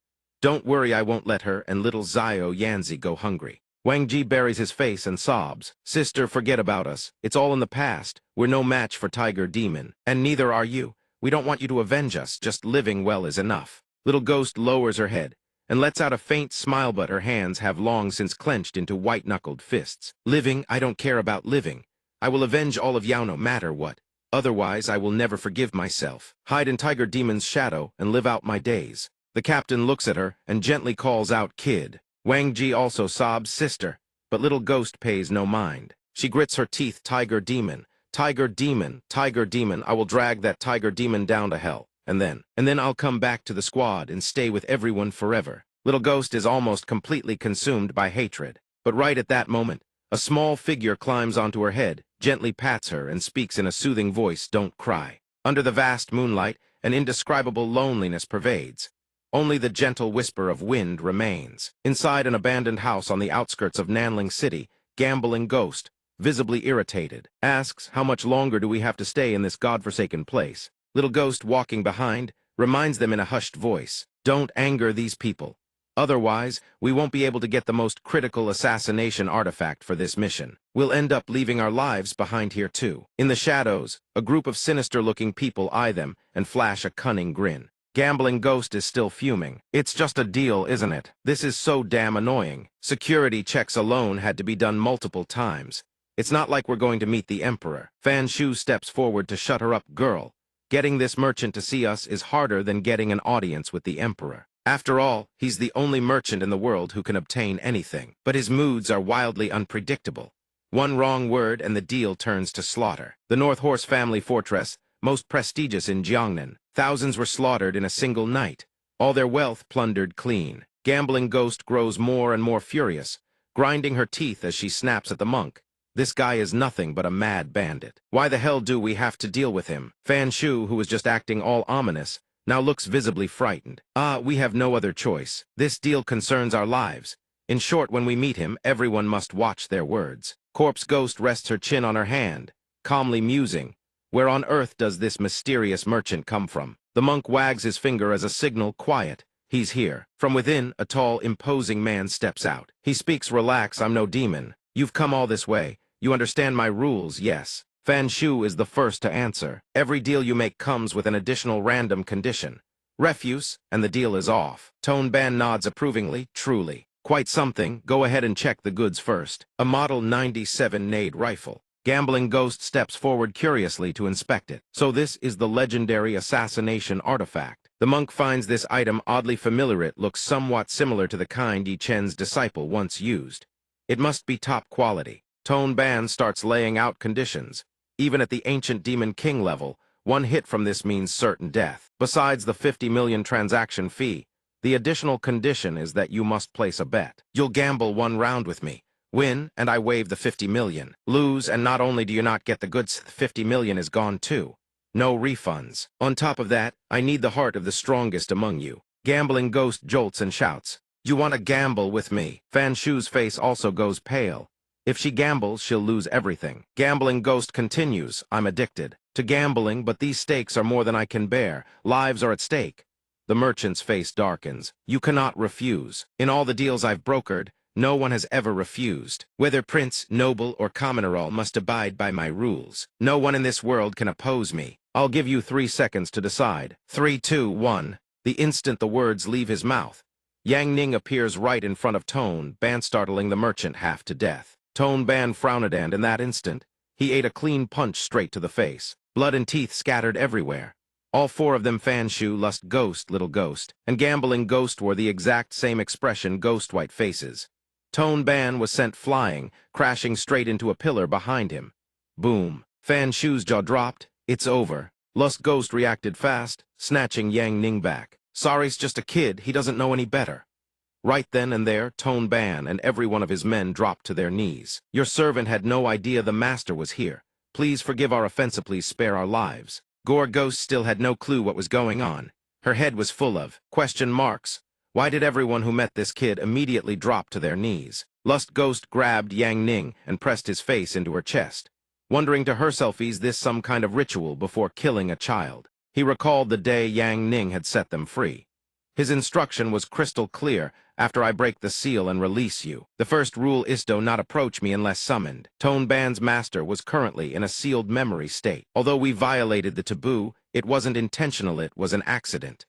Don't worry, I won't let her and little Zio Yanzi go hungry." Wang Ji buries his face and sobs. "Sister, forget about us. It's all in the past. We're no match for Tiger Demon. And neither are you. We don't want you to avenge us. Just living well is enough." Little Ghost lowers her head and lets out a faint smile, but her hands have long since clenched into white-knuckled fists. "Living, I don't care about living. I will avenge all of Yao no matter what. Otherwise, I will never forgive myself. Hide in Tiger Demon's shadow and live out my days." The captain looks at her and gently calls out, "Kid." Wang Ji also sobs, "Sister," but Little Ghost pays no mind. She grits her teeth. "Tiger Demon. Tiger Demon, Tiger Demon, I will drag that Tiger Demon down to hell. And then I'll come back to the squad and stay with everyone forever." Little Ghost is almost completely consumed by hatred. But right at that moment, a small figure climbs onto her head, gently pats her, and speaks in a soothing voice, "Don't cry." Under the vast moonlight, an indescribable loneliness pervades. Only the gentle whisper of wind remains. Inside an abandoned house on the outskirts of Nanling City, Gambling Ghost, visibly irritated, asks, "How much longer do we have to stay in this godforsaken place?" Little Ghost, walking behind, reminds them in a hushed voice, "Don't anger these people. Otherwise, we won't be able to get the most critical assassination artifact for this mission. We'll end up leaving our lives behind here too. In the shadows, a group of sinister-looking people eye them and flash a cunning grin. Gambling Ghost is still fuming. It's just a deal, isn't it? This is so damn annoying. Security checks alone had to be done multiple times. It's not like we're going to meet the Emperor. Fan Shu steps forward to shut her up. Girl, getting this merchant to see us is harder than getting an audience with the Emperor. After all, he's the only merchant in the world who can obtain anything. But his moods are wildly unpredictable. One wrong word and the deal turns to slaughter. The North Horse family fortress, most prestigious in Jiangnan. Thousands were slaughtered in a single night. All their wealth plundered clean. Gambling Ghost grows more and more furious, grinding her teeth as she snaps at the monk. This guy is nothing but a mad bandit. Why the hell do we have to deal with him? Fan Shu, who was just acting all ominous, now looks visibly frightened. We have no other choice. This deal concerns our lives. In short, when we meet him, everyone must watch their words. Corpse Ghost rests her chin on her hand, calmly musing. Where on earth does this mysterious merchant come from? The monk wags his finger as a signal. Quiet. He's here. From within, a tall, imposing man steps out. He speaks. Relax, I'm no demon. You've come all this way. You understand my rules, yes. Fan Shu is the first to answer. Every deal you make comes with an additional random condition. Refuse, and the deal is off. Tone Ban nods approvingly. Truly. Quite something. Go ahead and check the goods first. A Model 97 Nade rifle. Gambling Ghost steps forward curiously to inspect it. So this is the legendary assassination artifact. The monk finds this item oddly familiar. It looks somewhat similar to the kind Yi Chen's disciple once used. It must be top quality. Tone Ban starts laying out conditions. Even at the ancient Demon King level, one hit from this means certain death. Besides the 50 million transaction fee, the additional condition is that you must place a bet. You'll gamble one round with me. Win, and I waive the 50 million. Lose, and not only do you not get the goods, 50 million is gone too. No refunds. On top of that, I need the heart of the strongest among you. Gambling Ghost jolts and shouts, "You want to gamble with me?" Fan Shu's face also goes pale. If she gambles, she'll lose everything. Gambling Ghost continues, "I'm addicted to gambling, but these stakes are more than I can bear. Lives are at stake." The merchant's face darkens. "You cannot refuse. In all the deals I've brokered, no one has ever refused. Whether prince, noble, or commoner, all must abide by my rules. No one in this world can oppose me. I'll give you 3 seconds to decide. 3, 2, 1. The instant the words leave his mouth, Yang Ning appears right in front of Tone Ban, startling the merchant half to death. Tone Ban frowned, and in that instant, he ate a clean punch straight to the face. Blood and teeth scattered everywhere. All 4 of them, Fan Shu, Lust Ghost, Little Ghost, and Gambling Ghost, wore the exact same expression, ghost-white faces. Tone Ban was sent flying, crashing straight into a pillar behind him. Boom. Fan Shu's jaw dropped. It's over. Lust Ghost reacted fast, snatching Yang Ning back. Sorry's just a kid, he doesn't know any better. Right then and there, Tone Ban and every one of his men dropped to their knees. Your servant had no idea the master was here. Please forgive our offense, please spare our lives. Gore Ghost still had no clue what was going on. Her head was full of question marks. Why did everyone who met this kid immediately drop to their knees? Lust Ghost grabbed Yang Ning and pressed his face into her chest, wondering to herself, is this some kind of ritual before killing a child? He recalled the day Yang Ning had set them free. His instruction was crystal clear: after I break the seal and release you. The first rule is do not approach me unless summoned. Tone Ban's master was currently in a sealed memory state. Although we violated the taboo, it wasn't intentional, it was an accident.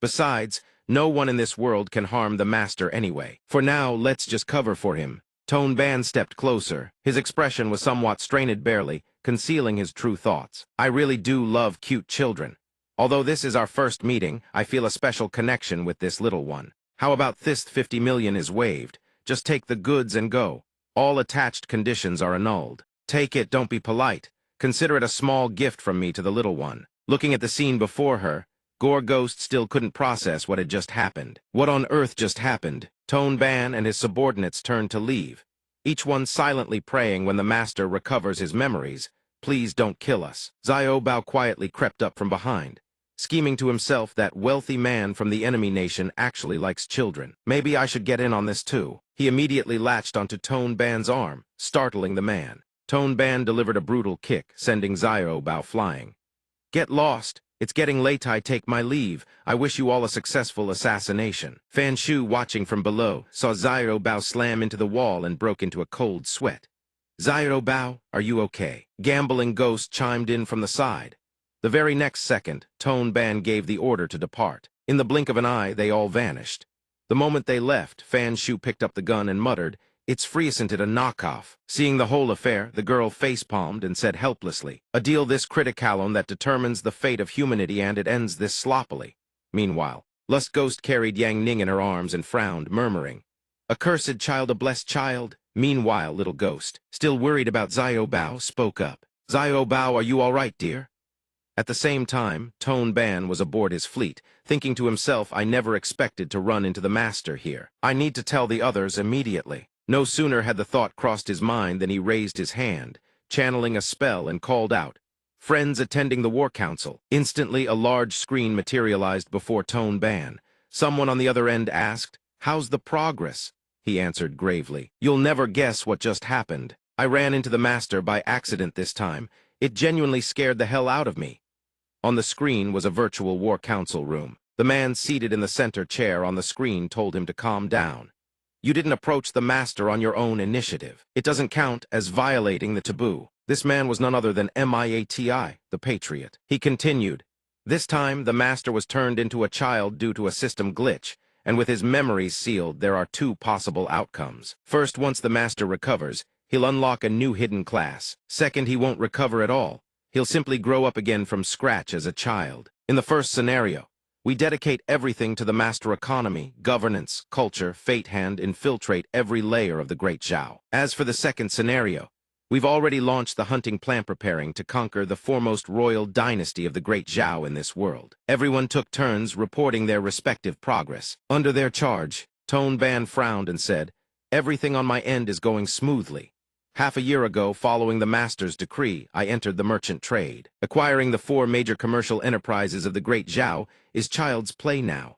Besides, no one in this world can harm the master anyway. For now, let's just cover for him. Tone Ban stepped closer. His expression was somewhat strained, barely concealing his true thoughts. I really do love cute children. Although this is our first meeting, I feel a special connection with this little one. How about this? 50 million is waived. Just take the goods and go. All attached conditions are annulled. Take it, don't be polite. Consider it a small gift from me to the little one. Looking at the scene before her, Gore Ghost still couldn't process what had just happened. What on earth just happened? Tone Ban and his subordinates turned to leave, each one silently praying when the master recovers his memories. Please don't kill us. Xiao Bao quietly crept up from behind, scheming to himself that wealthy man from the enemy nation actually likes children. Maybe I should get in on this too. He immediately latched onto Tone Ban's arm, startling the man. Tone Ban delivered a brutal kick, sending Xiao Bao flying. Get lost. It's getting late, I take my leave. I wish you all a successful assassination. Fan Shu, watching from below, saw Zyro Bao slam into the wall and broke into a cold sweat. Zyro Bao, are you okay? Gambling Ghost chimed in from the side. The very next second, Tone Ban gave the order to depart. In the blink of an eye, they all vanished. The moment they left, Fan Shu picked up the gun and muttered, "It's free, isn't it a knockoff?" Seeing the whole affair, the girl face-palmed and said helplessly, "A deal this criticalone that determines the fate of humanity, and it ends this sloppily." Meanwhile, Lust Ghost carried Yang Ning in her arms and frowned, murmuring, "Accursed child, a blessed child." Meanwhile, Little Ghost, still worried about Zyro Bao, spoke up. "Zyro Bao, are you all right, dear?" At the same time, Tone Ban was aboard his fleet, thinking to himself, "I never expected to run into the master here. I need to tell the others immediately." No sooner had the thought crossed his mind than he raised his hand, channeling a spell, and called out, "Friends attending the War Council." Instantly, a large screen materialized before Tone Ban. Someone on the other end asked, "How's the progress?" He answered gravely, "You'll never guess what just happened. I ran into the master by accident this time. It genuinely scared the hell out of me." On the screen was a virtual War Council room. The man seated in the center chair on the screen told him to calm down. "You didn't approach the master on your own initiative. It doesn't count as violating the taboo." This man was none other than Miati, the Patriot. He continued, "This time, the master was turned into a child due to a system glitch, and with his memories sealed, there are two possible outcomes. First, once the master recovers, he'll unlock a new hidden class. Second, he won't recover at all. He'll simply grow up again from scratch as a child. In the first scenario, we dedicate everything to the master economy, governance, culture, fate hand, infiltrate every layer of the Great Zhao. As for the second scenario, we've already launched the hunting plan preparing to conquer the foremost royal dynasty of the Great Zhao in this world." Everyone took turns reporting their respective progress. Under their charge, Tone Ban frowned and said, "Everything on my end is going smoothly. Half a year ago, following the master's decree, I entered the merchant trade. Acquiring the 4 major commercial enterprises of the Great Zhao is child's play now."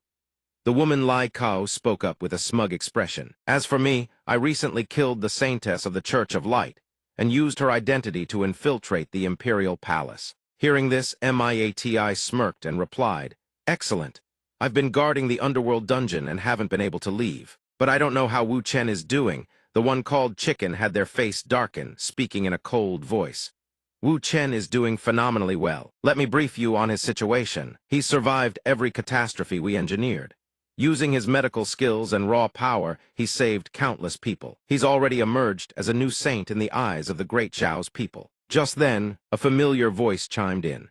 The woman Lai Kao spoke up with a smug expression. "As for me, I recently killed the saintess of the Church of Light and used her identity to infiltrate the imperial palace." Hearing this, Miati smirked and replied, "Excellent. I've been guarding the underworld dungeon and haven't been able to leave. But I don't know how Wu Chen is doing." The one called Chicken had their face darken, speaking in a cold voice. "Wu Chen is doing phenomenally well. Let me brief you on his situation. He's survived every catastrophe we engineered. Using his medical skills and raw power, he's saved countless people. He's already emerged as a new saint in the eyes of the Great Zhao's people." Just then, a familiar voice chimed in.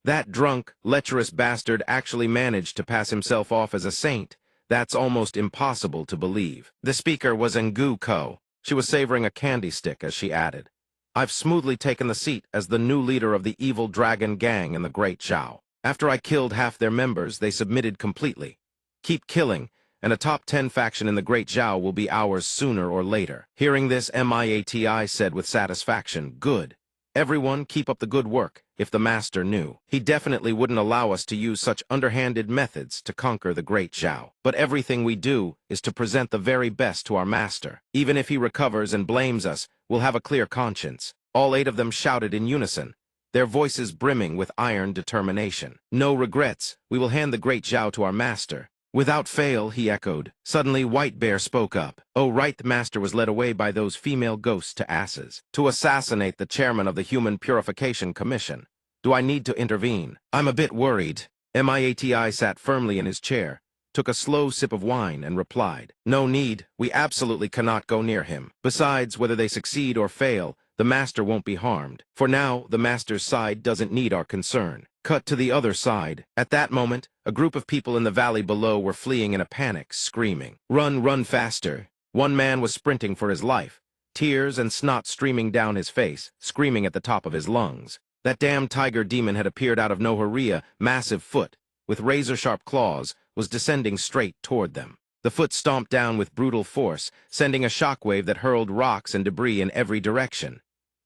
"That drunk, lecherous bastard actually managed to pass himself off as a saint. That's almost impossible to believe." The speaker was Ngu Ko. She was savoring a candy stick as she added, "I've smoothly taken the seat as the new leader of the evil dragon gang in the Great Zhao. After I killed half their members, they submitted completely. Keep killing, and a top 10 faction in the Great Zhao will be ours sooner or later." Hearing this, Miati said with satisfaction, "Good. Everyone, keep up the good work. If the master knew, he definitely wouldn't allow us to use such underhanded methods to conquer the Great Zhao. But everything we do is to present the very best to our master. Even if he recovers and blames us, we'll have a clear conscience." All 8 of them shouted in unison, their voices brimming with iron determination. "No regrets. We will hand the Great Zhao to our master." "Without fail," he echoed. Suddenly, White Bear spoke up. "Oh, right, the master was led away by those female ghosts to asses, to assassinate the chairman of the Human Purification Commission. Do I need to intervene?" "I'm a bit worried." Miati sat firmly in his chair, took a slow sip of wine, and replied, "No need. We absolutely cannot go near him. Besides, whether they succeed or fail, the master won't be harmed. For now, the master's side doesn't need our concern." Cut to the other side. At that moment, a group of people in the valley below were fleeing in a panic, screaming, "Run, run faster." One man was sprinting for his life, tears and snot streaming down his face, screaming at the top of his lungs. That damn tiger demon had appeared out of nowhere, massive foot, with razor-sharp claws, was descending straight toward them. The foot stomped down with brutal force, sending a shockwave that hurled rocks and debris in every direction.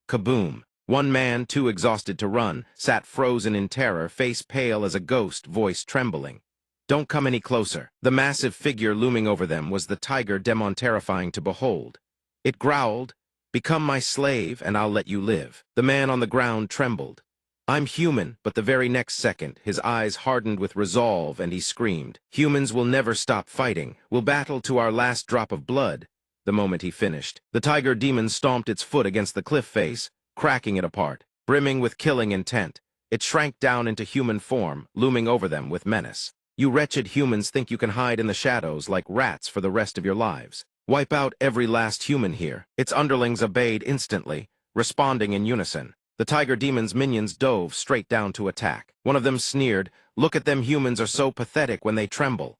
Kaboom! One man, too exhausted to run, sat frozen in terror, face pale as a ghost, voice trembling. "Don't come any closer." The massive figure looming over them was the tiger demon, terrifying to behold. It growled, "Become my slave, and I'll let you live." The man on the ground trembled. I'm human, but the very next second, his eyes hardened with resolve and he screamed, "Humans will never stop fighting. We'll battle to our last drop of blood." The moment he finished, the tiger demon stomped its foot against the cliff face, cracking it apart. Brimming with killing intent, it shrank down into human form, looming over them with menace. You wretched humans think you can hide in the shadows like rats for the rest of your lives. Wipe out every last human here. Its underlings obeyed instantly, responding in unison. The tiger demon's minions dove straight down to attack. One of them sneered, "Look at them, humans are so pathetic when they tremble."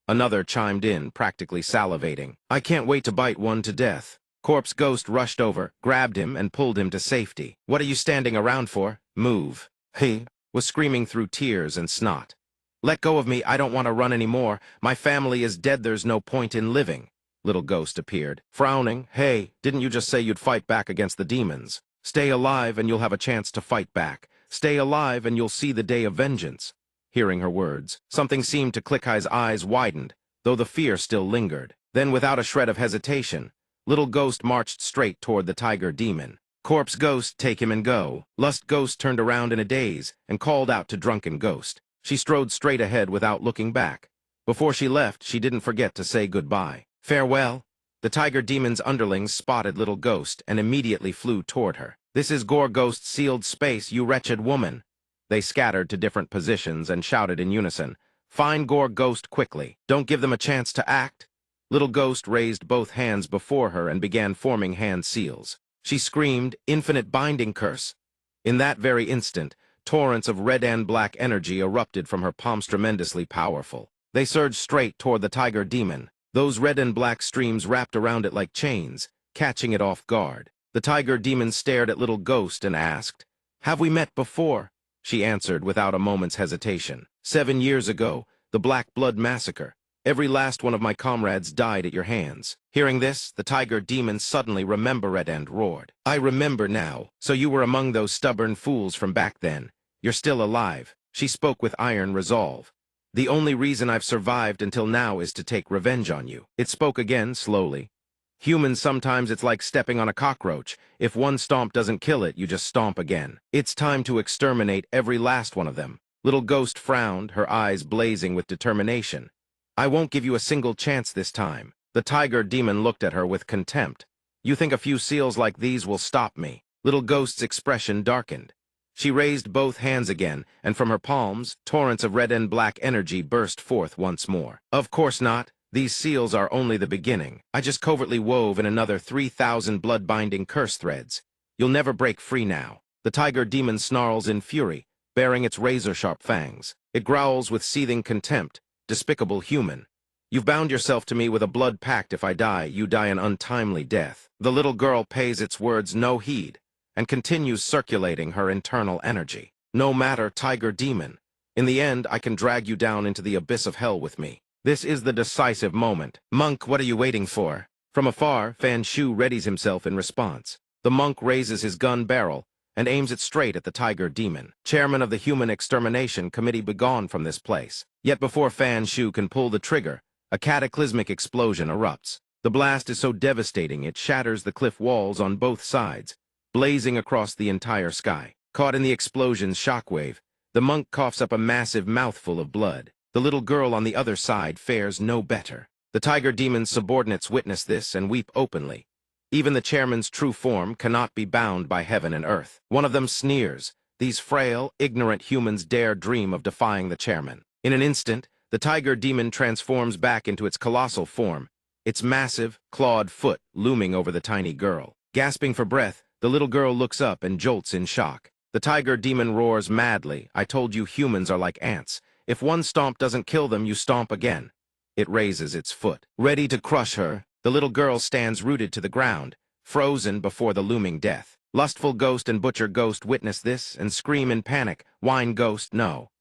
Another chimed in, practically salivating, "I can't wait to bite one to death." Corpse Ghost rushed over, grabbed him, and pulled him to safety. "What are you standing around for? Move." He was screaming through tears and snot. "Let go of me, I don't want to run anymore. My family is dead, there's no point in living." Little Ghost appeared, frowning. "Hey, didn't you just say you'd fight back against the demons? Stay alive and you'll have a chance to fight back. Stay alive and you'll see the day of vengeance." Hearing her words, something seemed to click. His eyes widened, though the fear still lingered. Then, without a shred of hesitation, Little Ghost marched straight toward the tiger demon. "Corpse Ghost, take him and go." Lust Ghost turned around in a daze and called out to Drunken Ghost. She strode straight ahead without looking back. Before she left, she didn't forget to say goodbye. "Farewell." The tiger demon's underlings spotted Little Ghost and immediately flew toward her. "This is Gore Ghost's sealed space, you wretched woman." They scattered to different positions and shouted in unison, "Find Gore Ghost quickly. Don't give them a chance to act." Little Ghost raised both hands before her and began forming hand seals. She screamed, "Infinite binding curse." In that very instant, torrents of red and black energy erupted from her palms, tremendously powerful. They surged straight toward the tiger demon. Those red and black streams wrapped around it like chains, catching it off guard. The tiger demon stared at Little Ghost and asked, "Have we met before?" She answered without a moment's hesitation. 7 years ago, the Black Blood Massacre. Every last one of my comrades died at your hands." Hearing this, the tiger demon suddenly remembered and roared. "I remember now. So you were among those stubborn fools from back then. You're still alive." She spoke with iron resolve. "The only reason I've survived until now is to take revenge on you." It spoke again, slowly. "Humans, sometimes it's like stepping on a cockroach. If one stomp doesn't kill it, you just stomp again. It's time to exterminate every last one of them." Little Ghost frowned, her eyes blazing with determination. "I won't give you a single chance this time." The tiger demon looked at her with contempt. "You think a few seals like these will stop me?" Little Ghost's expression darkened. She raised both hands again, and from her palms, torrents of red and black energy burst forth once more. "Of course not. These seals are only the beginning. I just covertly wove in another 3,000 blood-binding curse threads. You'll never break free now." The tiger demon snarls in fury, baring its razor-sharp fangs. It growls with seething contempt. "Despicable human. You've bound yourself to me with a blood pact. If I die, you die an untimely death." The little girl pays its words no heed and continues circulating her internal energy. "No matter, tiger demon. In the end, I can drag you down into the abyss of hell with me. This is the decisive moment. Monk, what are you waiting for?" From afar, Fan Shu readies himself in response. The monk raises his gun barrel and aims it straight at the tiger demon. Chairman of the Human Extermination Committee, begone from this place. Yet before Fan Shu can pull the trigger, a cataclysmic explosion erupts. The blast is so devastating it shatters the cliff walls on both sides, blazing across the entire sky. Caught in the explosion's shockwave, the monk coughs up a massive mouthful of blood. The little girl on the other side fares no better. The tiger demon's subordinates witness this and weep openly. Even the chairman's true form cannot be bound by heaven and earth. One of them sneers. These frail, ignorant humans dare dream of defying the chairman. In an instant, the tiger demon transforms back into its colossal form, its massive, clawed foot looming over the tiny girl. Gasping for breath, the little girl looks up and jolts in shock. The tiger demon roars madly. "I told you humans are like ants. If one stomp doesn't kill them, you stomp again." It raises its foot, ready to crush her. The little girl stands rooted to the ground, frozen before the looming death. Lustful Ghost and Butcher Ghost witness this and scream in panic, "Wine Ghost, no."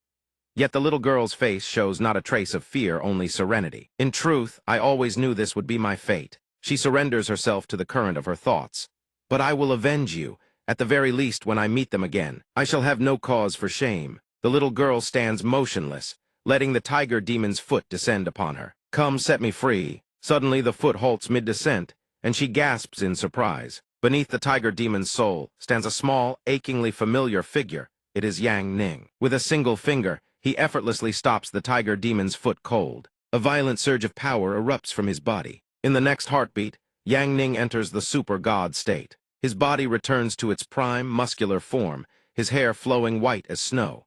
Yet the little girl's face shows not a trace of fear, only serenity. "In truth, I always knew this would be my fate." She surrenders herself to the current of her thoughts. "But I will avenge you. At the very least, when I meet them again, I shall have no cause for shame." The little girl stands motionless, letting the tiger demon's foot descend upon her. "Come, set me free." Suddenly the foot halts mid-descent, and she gasps in surprise. Beneath the tiger demon's soul stands a small, achingly familiar figure, it is Yang Ning. With a single finger, he effortlessly stops the tiger demon's foot cold. A violent surge of power erupts from his body. In the next heartbeat, Yang Ning enters the super god state. His body returns to its prime, muscular form, his hair flowing white as snow.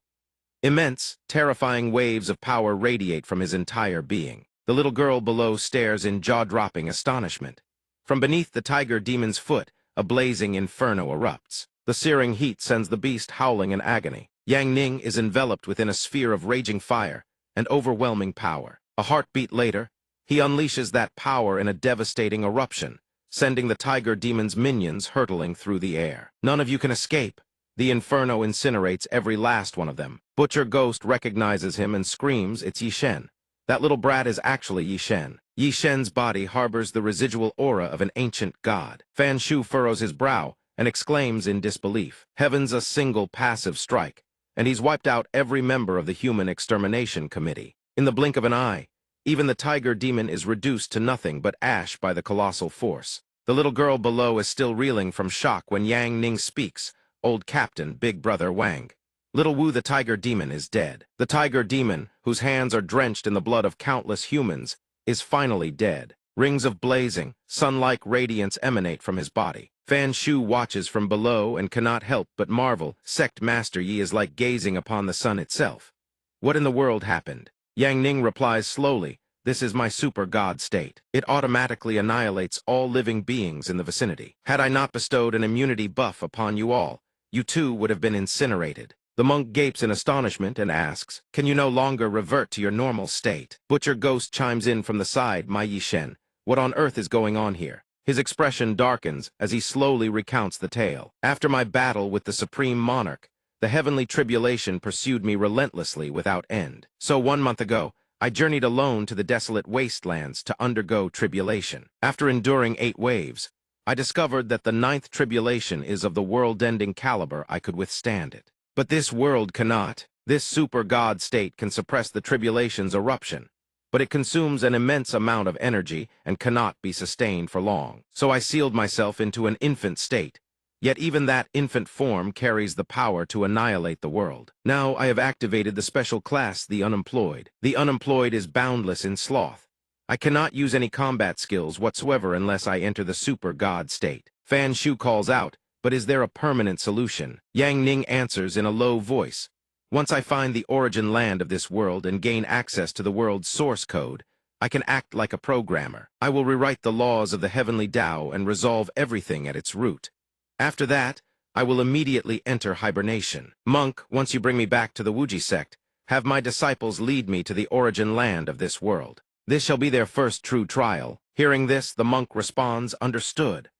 Immense, terrifying waves of power radiate from his entire being. The little girl below stares in jaw-dropping astonishment. From beneath the tiger demon's foot, a blazing inferno erupts. The searing heat sends the beast howling in agony. Yang Ning is enveloped within a sphere of raging fire and overwhelming power. A heartbeat later, he unleashes that power in a devastating eruption, sending the tiger demon's minions hurtling through the air. None of you can escape. The inferno incinerates every last one of them. Butcher Ghost recognizes him and screams, "It's Yi Shen." That little brat is actually Yi Shen. Yi Shen's body harbors the residual aura of an ancient god. Fan Shu furrows his brow and exclaims in disbelief. Heaven's a single passive strike, and he's wiped out every member of the Human Extermination Committee. In the blink of an eye, even the tiger demon is reduced to nothing but ash by the colossal force. The little girl below is still reeling from shock when Yang Ning speaks. "Old Captain, Big Brother Wang. Little Wu the tiger demon is dead." The tiger demon, whose hands are drenched in the blood of countless humans, is finally dead. Rings of blazing, sun-like radiance emanate from his body. Fan Shu watches from below and cannot help but marvel. Sect Master Yi is like gazing upon the sun itself. What in the world happened? Yang Ning replies slowly, "This is my super god state. It automatically annihilates all living beings in the vicinity. Had I not bestowed an immunity buff upon you all, you too would have been incinerated." The monk gapes in astonishment and asks, "Can you no longer revert to your normal state?" Butcher Ghost chimes in from the side, "My Yi Shen, what on earth is going on here?" His expression darkens as he slowly recounts the tale. "After my battle with the Supreme Monarch, the heavenly tribulation pursued me relentlessly without end. So 1 month ago, I journeyed alone to the desolate wastelands to undergo tribulation. After enduring 8 waves, I discovered that the 9th tribulation is of the world-ending caliber I could withstand it. But this world cannot. This super god state can suppress the tribulation's eruption, but it consumes an immense amount of energy and cannot be sustained for long. So I sealed myself into an infant state. Yet even that infant form carries the power to annihilate the world. Now I have activated the special class, the Unemployed. The Unemployed is boundless in sloth. I cannot use any combat skills whatsoever unless I enter the super god state." Fan Shu calls out, "But is there a permanent solution?" Yang Ning answers in a low voice, "Once I find the origin land of this world and gain access to the world's source code, I can act like a programmer. I will rewrite the laws of the heavenly Tao and resolve everything at its root. After that, I will immediately enter hibernation. Monk, once you bring me back to the Wuji sect, have my disciples lead me to the origin land of this world. This shall be their first true trial." Hearing this, the monk responds, "Understood."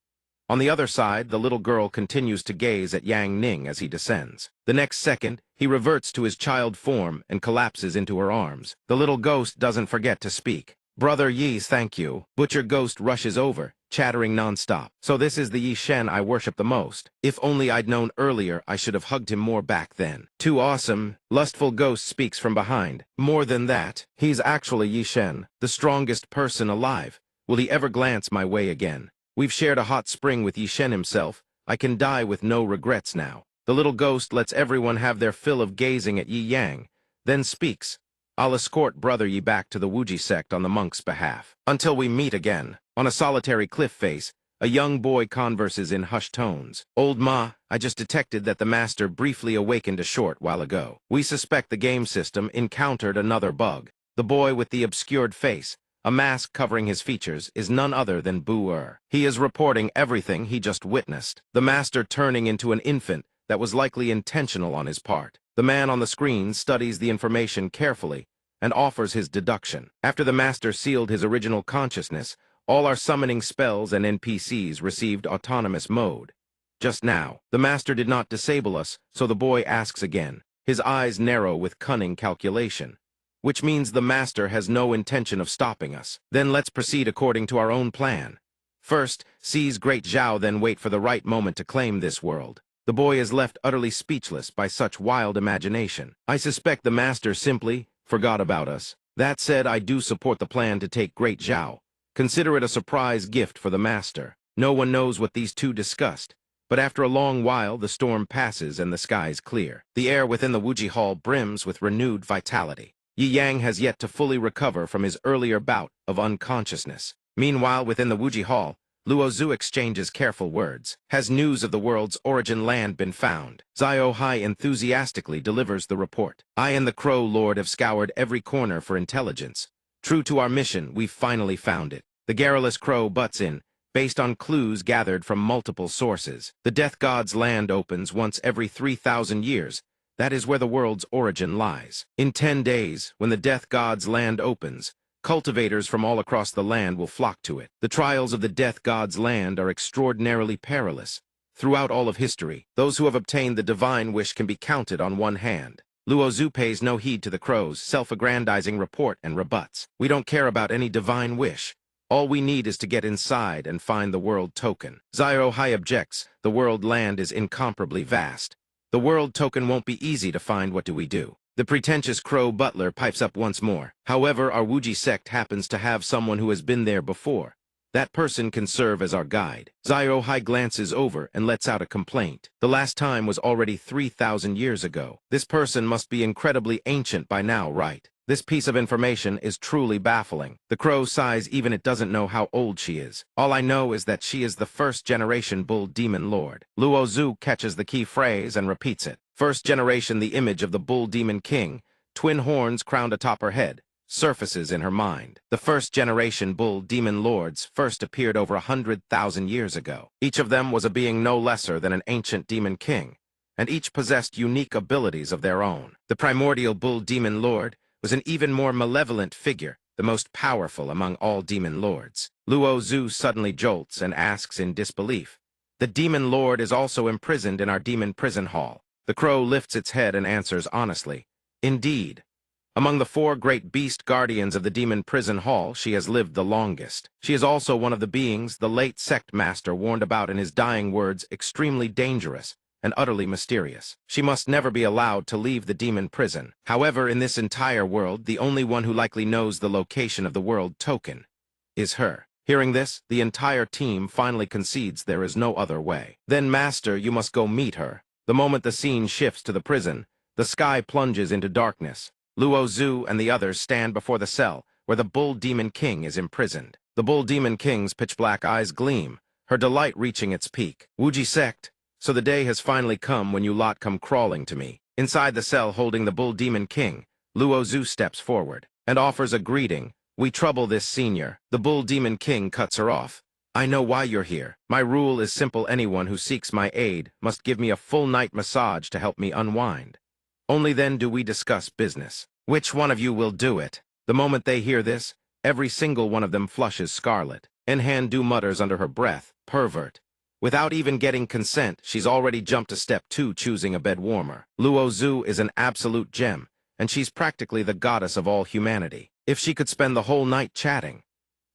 On the other side, the little girl continues to gaze at Yang Ning as he descends. The next second, he reverts to his child form and collapses into her arms. The little ghost doesn't forget to speak. "Brother Yi, thank you." Butcher Ghost rushes over, chattering nonstop. "So this is the Yi Shen I worship the most. If only I'd known earlier, I should have hugged him more back then. Too awesome." Lustful Ghost speaks from behind. "More than that, he's actually Yi Shen, the strongest person alive. Will he ever glance my way again? We've shared a hot spring with Yi Shen himself. I can die with no regrets now." The little ghost lets everyone have their fill of gazing at Yi Yang, then speaks, "I'll escort Brother Yi back to the Wuji sect on the monk's behalf. Until we meet again." On a solitary cliff face, a young boy converses in hushed tones. "Old Ma, I just detected that the master briefly awakened a short while ago. We suspect the game system encountered another bug." The boy with the obscured face, a mask covering his features, is none other than Bu-er. He is reporting everything he just witnessed. The master turning into an infant that was likely intentional on his part. The man on the screen studies the information carefully and offers his deduction. After the master sealed his original consciousness, all our summoning spells and NPCs received autonomous mode. Just now, the master did not disable us, so the boy asks again, his eyes narrow with cunning calculation. "Which means the master has no intention of stopping us. Then let's proceed according to our own plan. First, seize Great Zhao, then wait for the right moment to claim this world." The boy is left utterly speechless by such wild imagination. I suspect the master simply forgot about us. That said, I do support the plan to take Great Zhao. Consider it a surprise gift for the master. No one knows what these two discussed. But after a long while, the storm passes and the skies clear. The air within the Wuji Hall brims with renewed vitality. Yi Yang has yet to fully recover from his earlier bout of unconsciousness. Meanwhile, within the Wuji Hall, Luo Zhu exchanges careful words. Has news of the world's origin land been found? Xiao Hai enthusiastically delivers the report. I and the Crow Lord have scoured every corner for intelligence. True to our mission, we've finally found it. The garrulous Crow butts in, based on clues gathered from multiple sources. The Death God's land opens once every 3,000 years. That is where the world's origin lies. In 10 days, when the Death God's land opens, cultivators from all across the land will flock to it. The trials of the Death God's land are extraordinarily perilous. Throughout all of history, those who have obtained the divine wish can be counted on one hand. Luo Zhu pays no heed to the Crow's self-aggrandizing report and rebuts. We don't care about any divine wish. All we need is to get inside and find the world token. Xiao Hai objects. The world land is incomparably vast. The world token won't be easy to find. What do we do? The pretentious Crow butler pipes up once more. However, our Wuji sect happens to have someone who has been there before. That person can serve as our guide. Xiao Hai glances over and lets out a complaint. The last time was already 3,000 years ago. This person must be incredibly ancient by now, right? This piece of information is truly baffling. The Crow sighs even it doesn't know how old she is. All I know is that she is the first-generation Bull Demon Lord. Luo Zhu catches the key phrase and repeats it. First generation, the image of the Bull Demon King, twin horns crowned atop her head, surfaces in her mind. The first-generation Bull Demon Lords first appeared over 100,000 years ago. Each of them was a being no lesser than an ancient Demon King, and each possessed unique abilities of their own. The primordial Bull Demon Lord was an even more malevolent figure, the most powerful among all demon lords. Luo Zhu suddenly jolts and asks in disbelief. The demon lord is also imprisoned in our demon prison hall. The Crow lifts its head and answers honestly. Indeed. Among the 4 great beast guardians of the demon prison hall, she has lived the longest. She is also one of the beings the late Sect master warned about in his dying words, extremely dangerous and utterly mysterious. She must never be allowed to leave the demon prison. However, in this entire world, the only one who likely knows the location of the world token is her. Hearing this, the entire team finally concedes there is no other way. Then, Master, you must go meet her. The moment the scene shifts to the prison, the sky plunges into darkness. Luo Zhu and the others stand before the cell where the Bull Demon King is imprisoned. The Bull Demon King's pitch-black eyes gleam, her delight reaching its peak. Wuji Sect, so the day has finally come when you lot come crawling to me. Inside the cell holding the Bull Demon King, Luo Zhu steps forward and offers a greeting. We trouble this senior. The Bull Demon King cuts her off. I know why you're here. My rule is simple. Anyone who seeks my aid must give me a full night massage to help me unwind. Only then do we discuss business. Which one of you will do it? The moment they hear this, every single one of them flushes scarlet. Enhandu mutters under her breath, pervert. Without even getting consent, she's already jumped to step 2, choosing a bed warmer. Luo Zhu is an absolute gem, and she's practically the goddess of all humanity. If she could spend the whole night chatting.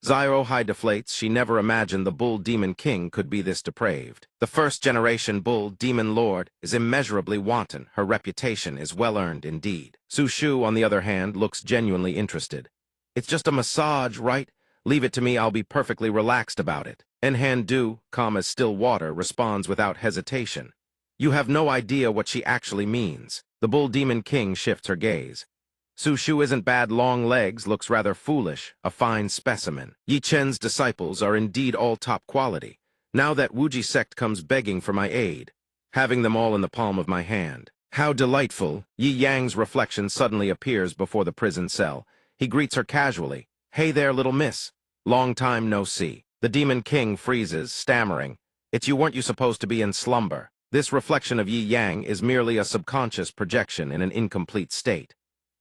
Xiao Hai deflates. She never imagined the Bull Demon King could be this depraved. The first-generation Bull Demon Lord is immeasurably wanton. Her reputation is well-earned indeed. Su Shu, on the other hand, looks genuinely interested. It's just a massage, right? Leave it to me, I'll be perfectly relaxed about it. Enhandu, calm as still water, responds without hesitation. You have no idea what she actually means. The Bull Demon King shifts her gaze. Su Shu isn't bad. Long legs, looks rather foolish, a fine specimen. Yi Chen's disciples are indeed all top quality. Now that Wuji Sect comes begging for my aid, having them all in the palm of my hand. How delightful. Yi Yang's reflection suddenly appears before the prison cell. He greets her casually. Hey there, little miss. Long time no see. The Demon King freezes, stammering. It's you, weren't you supposed to be in slumber? This reflection of Yi Yang is merely a subconscious projection in an incomplete state.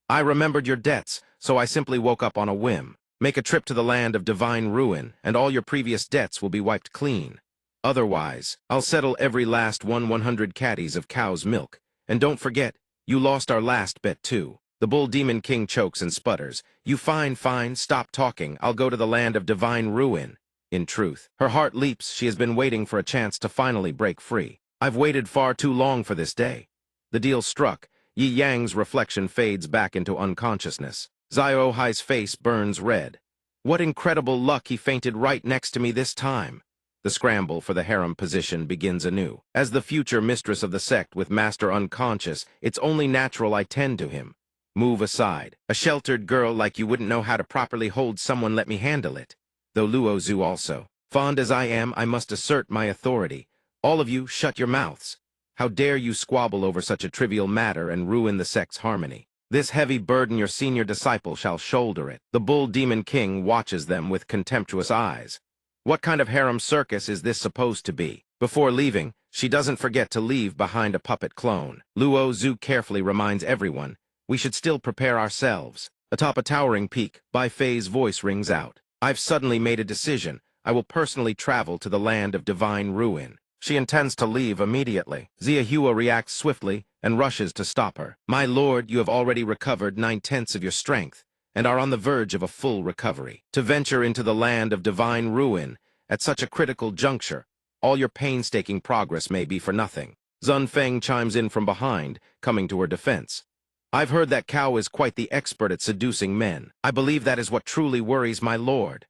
I remembered your debts, so I simply woke up on a whim. Make a trip to the land of divine ruin, and all your previous debts will be wiped clean. Otherwise, I'll settle every last 100 caddies of cow's milk. And don't forget, you lost our last bet too. The Bull Demon King chokes and sputters. You fine, stop talking. I'll go to the land of divine ruin. In truth, her heart leaps. She has been waiting for a chance to finally break free. I've waited far too long for this day. The deal struck. Yi Yang's reflection fades back into unconsciousness. Xiao Hai's face burns red. What incredible luck, he fainted right next to me this time. The scramble for the harem position begins anew. As the future mistress of the sect with master unconscious, it's only natural I tend to him. Move aside. A sheltered girl like you wouldn't know how to properly hold someone, let me handle it. Though Luo Zhu also. Fond as I am, I must assert my authority. All of you, shut your mouths. How dare you squabble over such a trivial matter and ruin the sect's harmony? This heavy burden your senior disciple shall shoulder it. The bull demon king watches them with contemptuous eyes. What kind of harem circus is this supposed to be? Before leaving, she doesn't forget to leave behind a puppet clone. Luo Zhu carefully reminds everyone, we should still prepare ourselves. Atop a towering peak, Bai Fei's voice rings out. I've suddenly made a decision. I will personally travel to the land of divine ruin. She intends to leave immediately. Hua reacts swiftly and rushes to stop her. My lord, you have already recovered 9/10 of your strength and are on the verge of a full recovery. To venture into the land of divine ruin at such a critical juncture, all your painstaking progress may be for nothing. Zun Feng chimes in from behind, coming to her defense. I've heard that Cao is quite the expert at seducing men. I believe that is what truly worries my lord.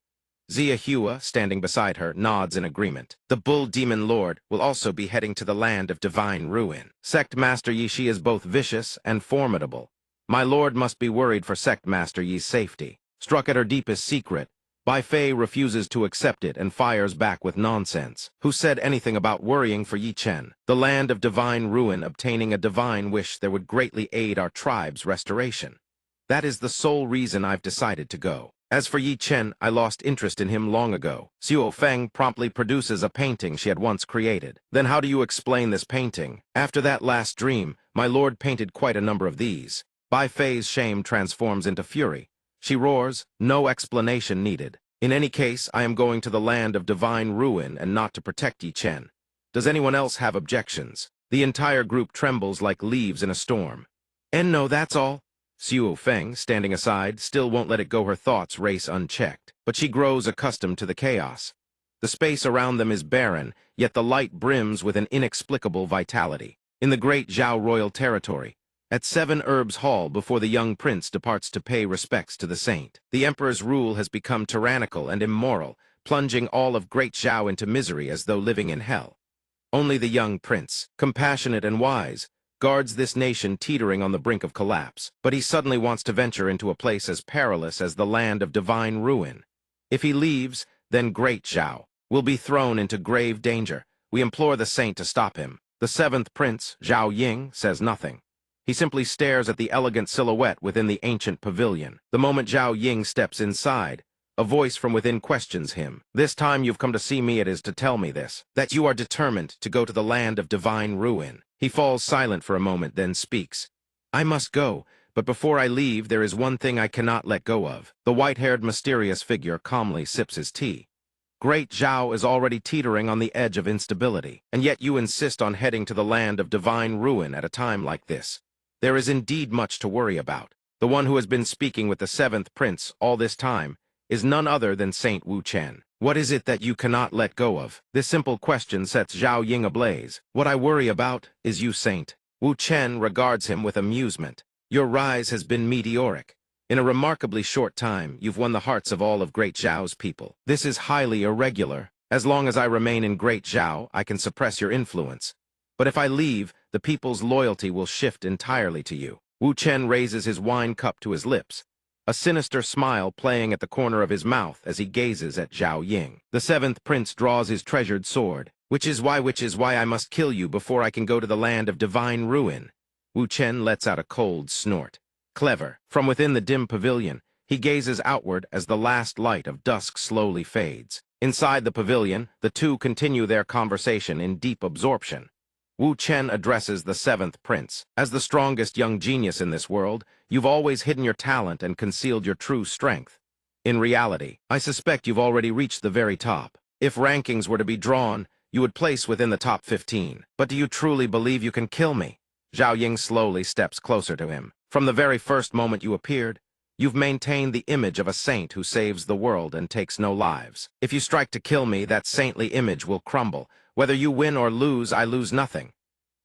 Hua, standing beside her, nods in agreement. The bull demon lord will also be heading to the land of divine ruin. Sect Master Yi, she is both vicious and formidable. My lord must be worried for Sect Master Yi's safety. Struck at her deepest secret, Bai Fei refuses to accept it and fires back with nonsense. Who said anything about worrying for Yi Chen? The land of divine ruin obtaining a divine wish there would greatly aid our tribe's restoration. That is the sole reason I've decided to go. As for Yi Chen, I lost interest in him long ago. Xiao Feng promptly produces a painting she had once created. Then how do you explain this painting? After that last dream, my lord painted quite a number of these. Bai Fei's shame transforms into fury. She roars, no explanation needed. In any case, I am going to the land of divine ruin and not to protect Yi Chen. Does anyone else have objections? The entire group trembles like leaves in a storm. And no, that's all. Xiao Feng, standing aside, still won't let it go her thoughts race unchecked. But she grows accustomed to the chaos. The space around them is barren, yet the light brims with an inexplicable vitality. In the great Zhao royal territory, at 7 Herbs Hall before the young prince departs to pay respects to the saint, the emperor's rule has become tyrannical and immoral, plunging all of great Zhao into misery as though living in hell. Only the young prince, compassionate and wise, guards this nation teetering on the brink of collapse, but he suddenly wants to venture into a place as perilous as the land of divine ruin. If he leaves, then great Zhao will be thrown into grave danger. We implore the saint to stop him. The 7th prince, Zhao Ying, says nothing. He simply stares at the elegant silhouette within the ancient pavilion. The moment Zhao Ying steps inside, a voice from within questions him. This time you've come to see me, it is to tell me this, that you are determined to go to the land of divine ruin. He falls silent for a moment, then speaks. I must go, but before I leave, there is one thing I cannot let go of. The white-haired mysterious figure calmly sips his tea. Great Zhao is already teetering on the edge of instability, and yet you insist on heading to the land of divine ruin at a time like this. There is indeed much to worry about. The one who has been speaking with the 7th prince all this time is none other than Saint Wu Chen. What is it that you cannot let go of? This simple question sets Zhao Ying ablaze. What I worry about is you, Saint. Wu Chen regards him with amusement. Your rise has been meteoric. In a remarkably short time, you've won the hearts of all of Great Zhao's people. This is highly irregular. As long as I remain in Great Zhao, I can suppress your influence. But if I leave, the people's loyalty will shift entirely to you. Wu Chen raises his wine cup to his lips, a sinister smile playing at the corner of his mouth as he gazes at Zhao Ying. The 7th prince draws his treasured sword. Which is why I must kill you before I can go to the land of divine ruin. Wu Chen lets out a cold snort. Clever. From within the dim pavilion, he gazes outward as the last light of dusk slowly fades. Inside the pavilion, the two continue their conversation in deep absorption. Wu Chen addresses the 7th prince. As the strongest young genius in this world, you've always hidden your talent and concealed your true strength. In reality, I suspect you've already reached the very top. If rankings were to be drawn, you would place within the top 15. But do you truly believe you can kill me? Zhao Ying slowly steps closer to him. From the very first moment you appeared, you've maintained the image of a saint who saves the world and takes no lives. If you strike to kill me, that saintly image will crumble. Whether you win or lose, I lose nothing.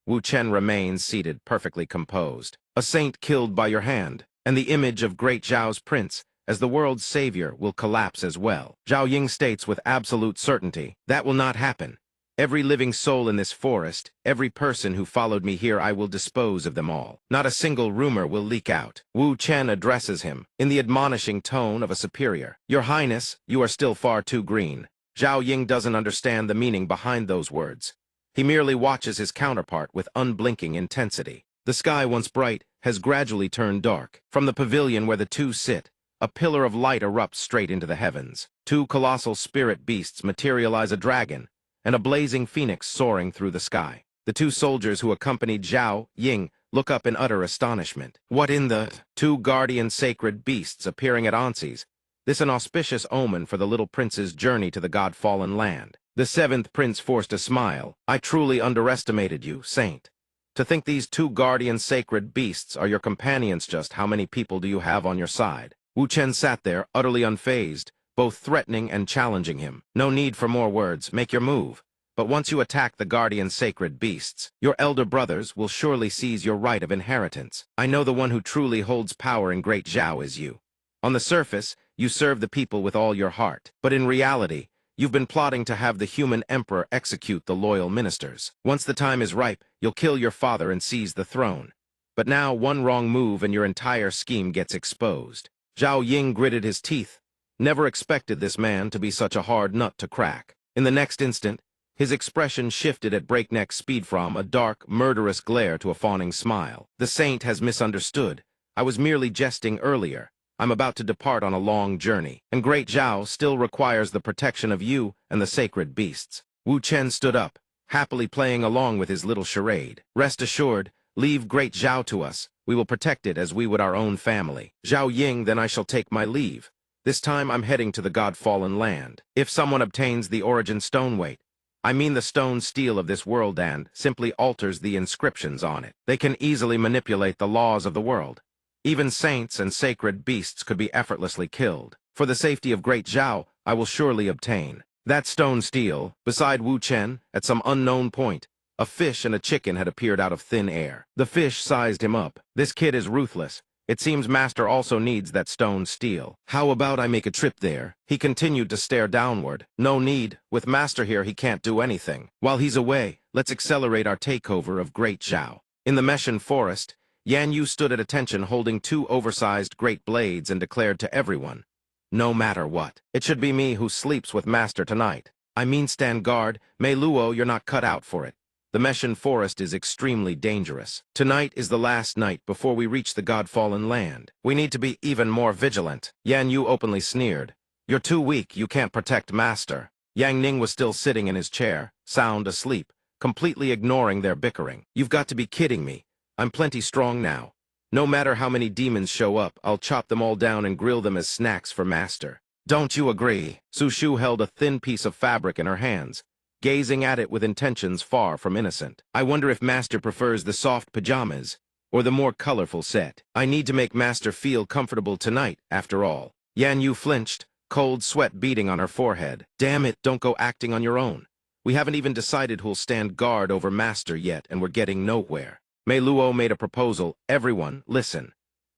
Wu Chen remains seated, perfectly composed. A saint killed by your hand, and the image of Great Zhao's prince, as the world's savior, will collapse as well. Zhao Ying states with absolute certainty, that will not happen. Every living soul in this forest, every person who followed me here, I will dispose of them all. Not a single rumor will leak out. Wu Chen addresses him, in the admonishing tone of a superior. Your Highness, you are still far too green. Zhao Ying doesn't understand the meaning behind those words. He merely watches his counterpart with unblinking intensity. The sky, once bright, has gradually turned dark. From the pavilion where the two sit, a pillar of light erupts straight into the heavens. Two colossal spirit beasts materialize, a dragon and a blazing phoenix soaring through the sky. The two soldiers who accompanied Zhao Ying look up in utter astonishment. What in the... Two guardian sacred beasts appearing at onsies. This an auspicious omen for the little prince's journey to the god-fallen land. The seventh prince forced a smile. I truly underestimated you, Saint. To think these two guardian sacred beasts are your companions. Just how many people do you have on your side? Wu Chen sat there, utterly unfazed, both threatening and challenging him. No need for more words, make your move. But once you attack the guardian sacred beasts, your elder brothers will surely seize your right of inheritance. I know the one who truly holds power in Great Zhao is you. On the surface, you serve the people with all your heart, but in reality, you've been plotting to have the human emperor execute the loyal ministers. Once the time is ripe, you'll kill your father and seize the throne. But now, one wrong move and your entire scheme gets exposed. Zhao Ying gritted his teeth. Never expected this man to be such a hard nut to crack. In the next instant, his expression shifted at breakneck speed from a dark, murderous glare to a fawning smile. The saint has misunderstood. I was merely jesting earlier. I'm about to depart on a long journey, and Great Zhao still requires the protection of you and the sacred beasts. Wu Chen stood up, happily playing along with his little charade. Rest assured, leave Great Zhao to us. We will protect it as we would our own family. Zhao Ying, then I shall take my leave. This time I'm heading to the god-fallen land. If someone obtains the origin stone weight, I mean the stone steel of this world, and simply alters the inscriptions on it, they can easily manipulate the laws of the world. Even saints and sacred beasts could be effortlessly killed. For the safety of Great Zhao, I will surely obtain that stone steel. Beside Wu Chen, at some unknown point, a fish and a chicken had appeared out of thin air. The fish sized him up. This kid is ruthless. It seems Master also needs that stone steel. How about I make a trip there? He continued to stare downward. No need. With Master here, he can't do anything. While he's away, let's accelerate our takeover of Great Zhao. In the Meshan forest, Yan Yu stood at attention holding two oversized great blades and declared to everyone, no matter what, it should be me who sleeps with Master tonight. I mean, stand guard. Mei Luo, you're not cut out for it. The Meshan forest is extremely dangerous. Tonight is the last night before we reach the god-fallen land. We need to be even more vigilant. Yan Yu openly sneered. You're too weak, you can't protect Master. Yang Ning was still sitting in his chair, sound asleep, completely ignoring their bickering. You've got to be kidding me. I'm plenty strong now. No matter how many demons show up, I'll chop them all down and grill them as snacks for Master. Don't you agree? Su Shu held a thin piece of fabric in her hands, gazing at it with intentions far from innocent. I wonder if Master prefers the soft pajamas or the more colorful set. I need to make Master feel comfortable tonight, after all. Yan Yu flinched, cold sweat beading on her forehead. Damn it, don't go acting on your own. We haven't even decided who'll stand guard over Master yet, and we're getting nowhere. Mei Luo made a proposal. Everyone, listen.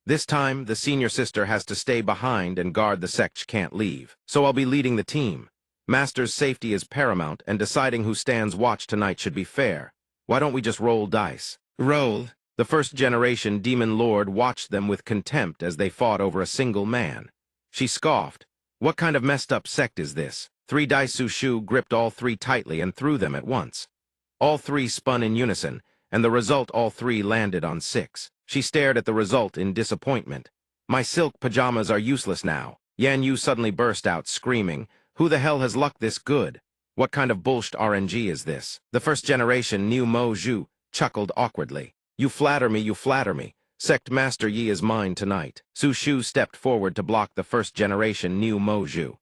This time, the senior sister has to stay behind and guard the Sect can't leave. So I'll be leading the team. Master's safety is paramount, and deciding who stands watch tonight should be fair. Why don't we just roll dice? Roll. The first-generation demon lord watched them with contempt as they fought over a single man. She scoffed. What kind of messed-up sect is this? 3 dice. Su Shu gripped all 3 tightly and threw them at once. All 3 spun in unison, and the result, all 3 landed on 6. She stared at the result in disappointment. My silk pajamas are useless now. Yan Yu suddenly burst out, screaming, who the hell has luck this good? What kind of bullshit RNG is this? The first-generation Niu Mo Zhu chuckled awkwardly. You flatter me, you flatter me. Sect Master Yi is mine tonight. Su Shu stepped forward to block the first-generation Niu Mo Zhu.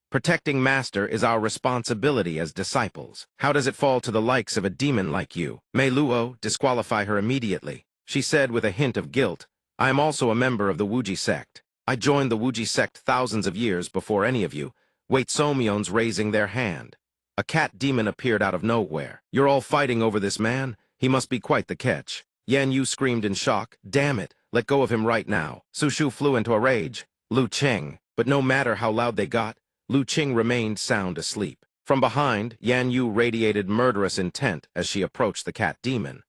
Protecting Master is our responsibility as disciples. How does it fall to the likes of a demon like you? Mei Luo, disqualify her immediately. She said with a hint of guilt, I am also a member of the Wuji sect. I joined the Wuji sect thousands of years before any of you. Wait, Somyeon's raising their hand. A cat demon appeared out of nowhere. You're all fighting over this man? He must be quite the catch. Yan Yu screamed in shock. Damn it, let go of him right now. Su Shu flew into a rage. Lu Qing, but no matter how loud they got, Lu Qing remained sound asleep. From behind, Yan Yu radiated murderous intent as she approached the cat demon.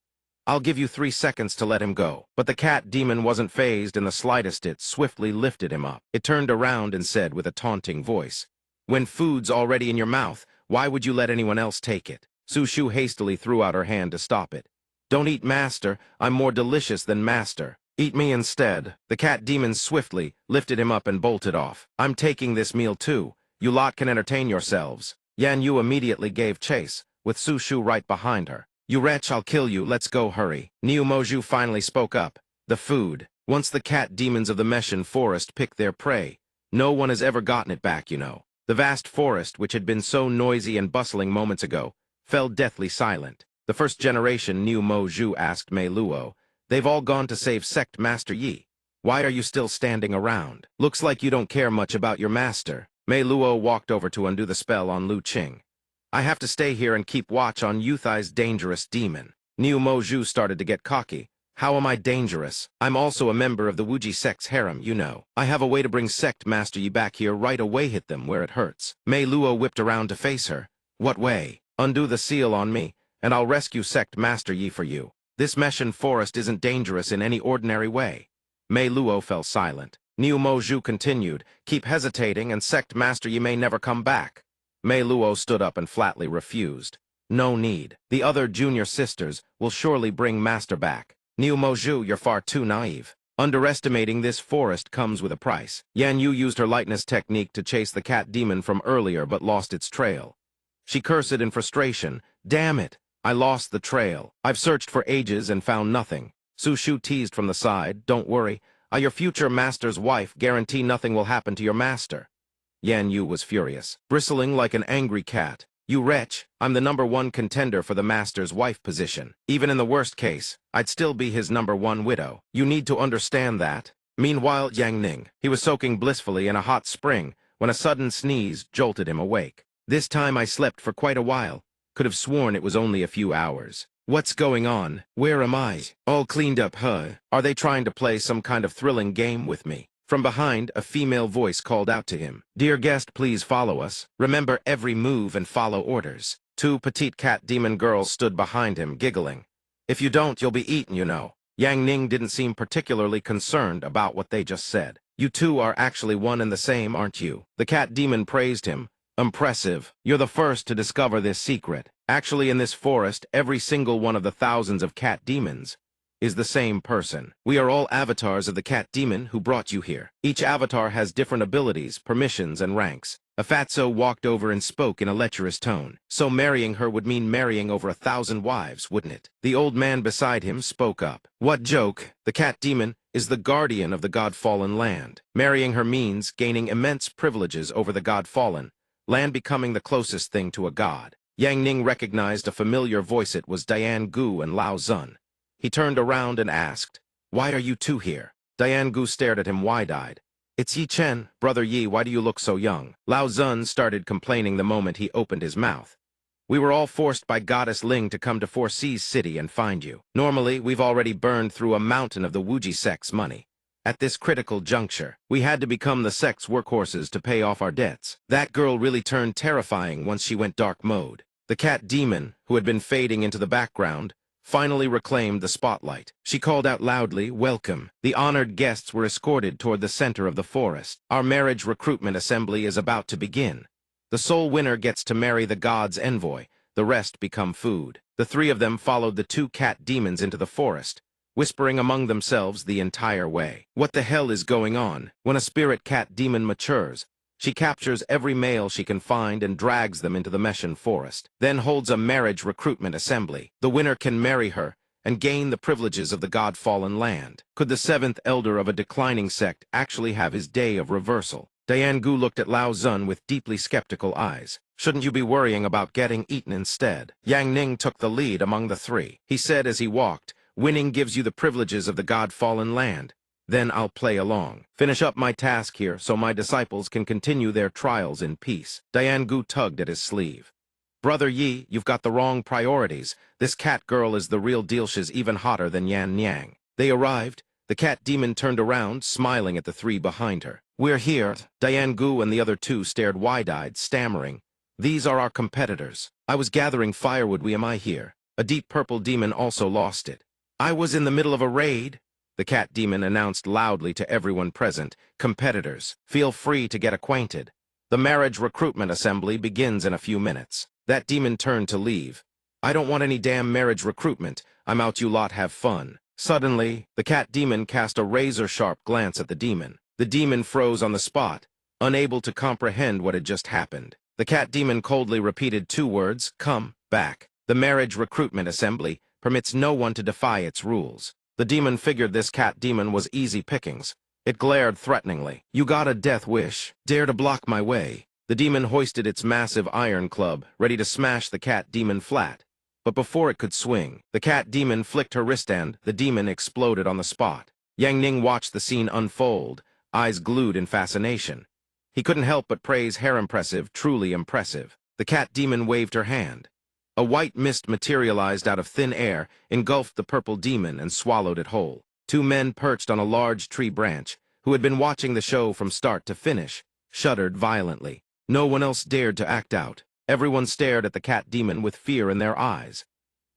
I'll give you 3 seconds to let him go. But the cat demon wasn't fazed in the slightest. It swiftly lifted him up. It turned around and said with a taunting voice, "When food's already in your mouth, why would you let anyone else take it?" Su Shu hastily threw out her hand to stop it. "Don't eat master. I'm more delicious than master. Eat me instead." The cat demon swiftly lifted him up and bolted off. "I'm taking this meal too. You lot can entertain yourselves." Yan Yu immediately gave chase, with Su Shu right behind her. "You wretch, I'll kill you. Let's go, hurry." Niu Moju finally spoke up. "The food. Once the cat demons of the Meshan forest pick their prey, no one has ever gotten it back, you know." The vast forest, which had been so noisy and bustling moments ago, fell deathly silent. The first generation, Niu Moju asked Mei Luo. "They've all gone to save Sect Master Yi. Why are you still standing around? Looks like you don't care much about your master." Mei Luo walked over to undo the spell on Lu Qing. "I have to stay here and keep watch on Yuthai's dangerous demon." Niu Moju started to get cocky. "How am I dangerous? I'm also a member of the Wuji Sect's harem, you know. I have a way to bring Sect Master Yi back here right away. Hit them where it hurts." Mei Luo whipped around to face her. "What way?" "Undo the seal on me, and I'll rescue Sect Master Yi for you. This Meshan forest isn't dangerous in any ordinary way." Mei Luo fell silent. Niu Moju continued, "Keep hesitating and Sect Master Yi may never come back." Mei Luo stood up and flatly refused. "No need. The other junior sisters will surely bring Master back." "Niu Moju, you're far too naive. Underestimating this forest comes with a price." Yan Yu used her lightness technique to chase the cat demon from earlier but lost its trail. She cursed in frustration. "Damn it! I lost the trail. I've searched for ages and found nothing." Su Shu teased from the side. "Don't worry. Your future master's wife guarantee nothing will happen to your master." Yan Yu was furious, bristling like an angry cat. "You wretch, I'm the #1 contender for the master's wife position. Even in the worst case, I'd still be his #1 widow. You need to understand that." Meanwhile, Yang Ning, he was soaking blissfully in a hot spring when a sudden sneeze jolted him awake. "This time I slept for quite a while. Could have sworn it was only a few hours. What's going on? Where am I? All cleaned up, huh? Are they trying to play some kind of thrilling game with me?" From behind, a female voice called out to him. "Dear guest, please follow us. Remember every move and follow orders." 2 petite cat demon girls stood behind him, giggling. "If you don't, you'll be eaten, you know." Yang Ning didn't seem particularly concerned about what they just said. "You two are actually one and the same, aren't you?" The cat demon praised him. "Impressive. You're the first to discover this secret. Actually, in this forest, every single one of the thousands of cat demons is the same person. We are all avatars of the cat demon who brought you here. Each avatar has different abilities, permissions, and ranks." A fatso walked over and spoke in a lecherous tone. "So marrying her would mean marrying over 1,000 wives, wouldn't it?" The old man beside him spoke up. "What joke? The cat demon is the guardian of the God-fallen land. Marrying her means gaining immense privileges over the God-fallen, land becoming the closest thing to a god." Yang Ning recognized a familiar voice. It was Diane Gu and Lao Zun. He turned around and asked, "Why are you two here?" Diane Gu stared at him wide-eyed. "It's Yi Chen. Brother Yi, why do you look so young?" Lao Zun started complaining the moment he opened his mouth. "We were all forced by Goddess Ling to come to Four Seas City and find you. Normally, we've already burned through a mountain of the Wuji Sect's money. At this critical juncture, we had to become the sect's workhorses to pay off our debts." That girl really turned terrifying once she went dark mode. The cat demon, who had been fading into the background, finally reclaimed the spotlight. She called out loudly, "Welcome." The honored guests were escorted toward the center of the forest. "Our marriage recruitment assembly is about to begin. The sole winner gets to marry the god's envoy. The rest become food." The 3 of them followed the 2 cat demons into the forest, whispering among themselves the entire way. What the hell is going on? When a spirit cat demon matures, she captures every male she can find and drags them into the Meshan forest, then holds a marriage recruitment assembly. The winner can marry her and gain the privileges of the God-fallen land. Could the 7th elder of a declining sect actually have his day of reversal? Diane Gu looked at Lao Zun with deeply skeptical eyes. "Shouldn't you be worrying about getting eaten instead?" Yang Ning took the lead among the 3. He said as he walked, "Winning gives you the privileges of the God-fallen land. Then I'll play along. Finish up my task here so my disciples can continue their trials in peace." Diane Gu tugged at his sleeve. "Brother Yi, you've got the wrong priorities. This cat girl is the real deal. She's even hotter than Yan Niang." They arrived, The cat demon turned around, smiling at the three behind her. "We're here." Diane Gu and the other two stared wide-eyed, stammering. "These are our competitors. I was gathering firewood. Am I here?" A deep purple demon also lost it. "I was in the middle of a raid," the cat demon announced loudly to everyone present. "Competitors, feel free to get acquainted. The marriage recruitment assembly begins in a few minutes." That demon turned to leave. "I don't want any damn marriage recruitment. I'm out, you lot have fun." Suddenly, the cat demon cast a razor-sharp glance at the demon. The demon froze on the spot, unable to comprehend what had just happened. The cat demon coldly repeated two words, "Come back." The marriage recruitment assembly permits no one to defy its rules. The demon figured this cat demon was easy pickings. It glared threateningly. "You got a death wish. Dare to block my way." The demon hoisted its massive iron club, ready to smash the cat demon flat. But before it could swing, the cat demon flicked her wristband. The demon exploded on the spot. Yang Ning watched the scene unfold, eyes glued in fascination. He couldn't help but praise her impressive, truly impressive. The cat demon waved her hand. A white mist materialized out of thin air, engulfed the purple demon, and swallowed it whole. Two men perched on a large tree branch, who had been watching the show from start to finish, shuddered violently. No one else dared to act out. Everyone stared at the cat demon with fear in their eyes.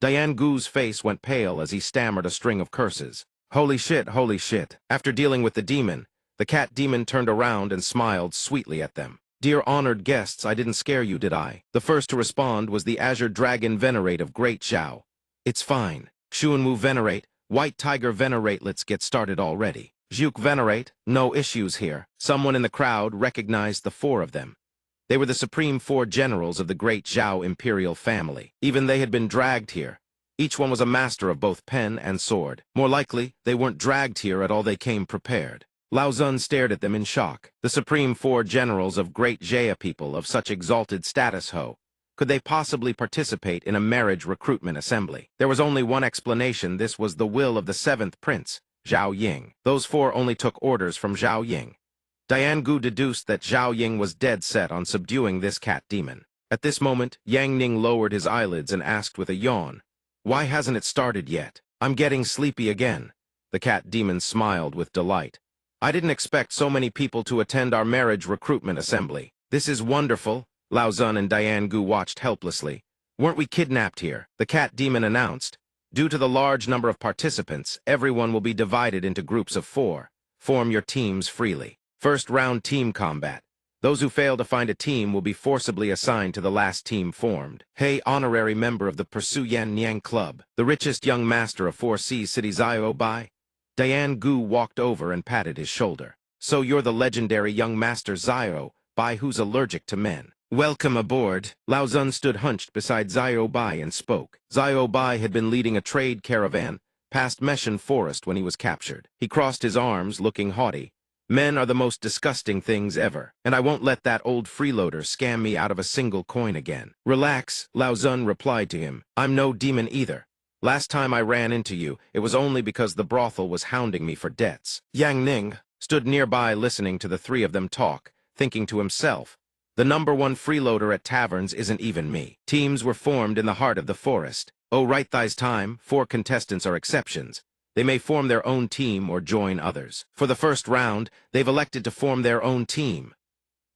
Diane Gu's face went pale as he stammered a string of curses. Holy shit, holy shit. After dealing with the demon, the cat demon turned around and smiled sweetly at them. "Dear honored guests, I didn't scare you, did I?" The first to respond was the Azure Dragon Venerate of Great Zhao. "It's fine. Xuanwu Venerate, White Tiger Venerate, let's get started already." Zhuke Venerate, "No issues here." Someone in the crowd recognized the four of them. They were the supreme four generals of the Great Zhao imperial family. Even they had been dragged here. Each one was a master of both pen and sword. More likely, they weren't dragged here at all, they came prepared. Lao Zun stared at them in shock. The supreme four generals of Great Zhao people of such exalted status, could they possibly participate in a marriage recruitment assembly? There was only one explanation. This was the will of the seventh prince, Zhao Ying. Those four only took orders from Zhao Ying. Diane Gu deduced that Zhao Ying was dead set on subduing this cat demon. At this moment, Yang Ning lowered his eyelids and asked with a yawn, "Why hasn't it started yet? I'm getting sleepy again." The cat demon smiled with delight. "I didn't expect so many people to attend our marriage recruitment assembly. This is wonderful." Lao Zun and Diane Gu watched helplessly. "Weren't we kidnapped here?" The cat demon announced. "Due to the large number of participants, everyone will be divided into groups of 4. Form your teams freely. First round team combat. Those who fail to find a team will be forcibly assigned to the last team formed." Hey, honorary member of the Pursue Yan Niang Club, the richest young master of 4C City Zio Bai. Diane Gu walked over and patted his shoulder. "So you're the legendary young master Zio Bai who's allergic to men. Welcome aboard." Lao Zun stood hunched beside Zio Bai and spoke. Zio Bai had been leading a trade caravan past Meshan Forest when he was captured. He crossed his arms, looking haughty. "Men are the most disgusting things ever, and I won't let that old freeloader scam me out of a single coin again." "Relax," Lao Zun replied to him. "I'm no demon either. Last time I ran into you, it was only because the brothel was hounding me for debts." Yang Ning stood nearby listening to the three of them talk, thinking to himself, "The #1 freeloader at taverns isn't even me." Teams were formed in the heart of the forest. Oh, right thigh's time, 4 contestants are exceptions. They may form their own team or join others. For the first round, they've elected to form their own team.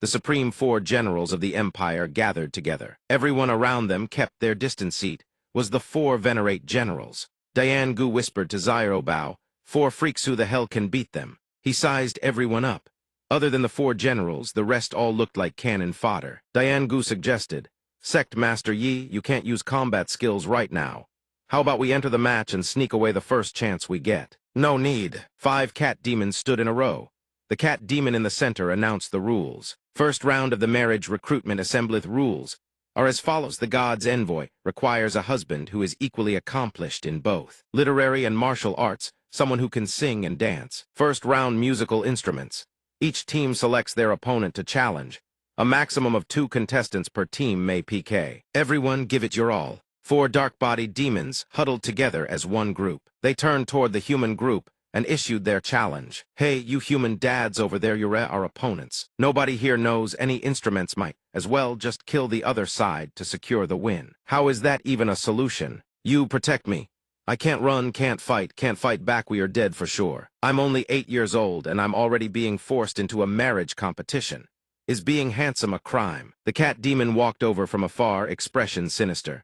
The supreme 4 generals of the empire gathered together. Everyone around them kept their distant seat, was the 4 venerate generals. Diane Gu whispered to Zio Bao, 4 freaks, who the hell can beat them? He sized everyone up. Other than the 4 generals, the rest all looked like cannon fodder. Diane Gu suggested, "Sect Master Yi, you can't use combat skills right now. How about we enter the match and sneak away the first chance we get?" "No need." 5 cat demons stood in a row. The cat demon in the center announced the rules. First round of the marriage recruitment assembly rules are as follows. The god's envoy requires a husband who is equally accomplished in both literary and martial arts, someone who can sing and dance. First round musical instruments. Each team selects their opponent to challenge. A maximum of 2 contestants per team may PK. Everyone give it your all. 4 dark-bodied demons huddled together as one group. They turned toward the human group and issued their challenge. "Hey, you human dads over there, you're our opponents. Nobody here knows any instruments, might as well just kill the other side to secure the win. How is that even a solution? You protect me." I can't run, can't fight back, we are dead for sure. I'm only 8 years old, and I'm already being forced into a marriage competition. Is being handsome a crime? The cat demon walked over from afar, expression sinister.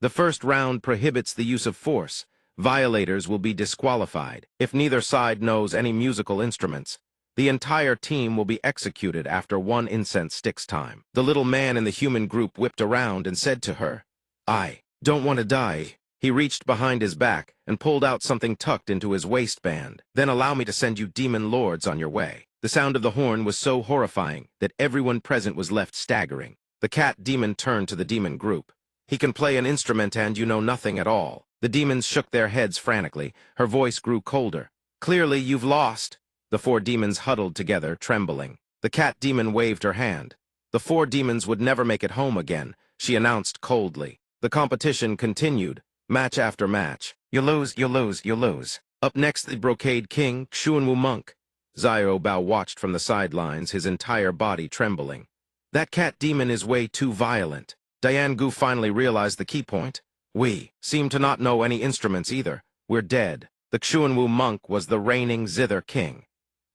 The first round prohibits the use of force. Violators will be disqualified. If neither side knows any musical instruments, the entire team will be executed after one incense sticks time. The little man in the human group whipped around and said to her, I don't want to die. He reached behind his back and pulled out something tucked into his waistband. Then allow me to send you demon lords on your way. The sound of the horn was so horrifying that everyone present was left staggering. The cat demon turned to the demon group. He can play an instrument and you know nothing at all. The demons shook their heads frantically. Her voice grew colder. Clearly, you've lost. The 4 demons huddled together, trembling. The cat demon waved her hand. The 4 demons would never make it home again, she announced coldly. The competition continued, match after match. You lose, you lose, you lose. Up next, the Brocade King, Xuanwu Monk. Xiao Bao watched from the sidelines, his entire body trembling. That cat demon is way too violent. Diane Gu finally realized the key point. We seem to not know any instruments either. We're dead. The Xuanwu Monk was the reigning zither king.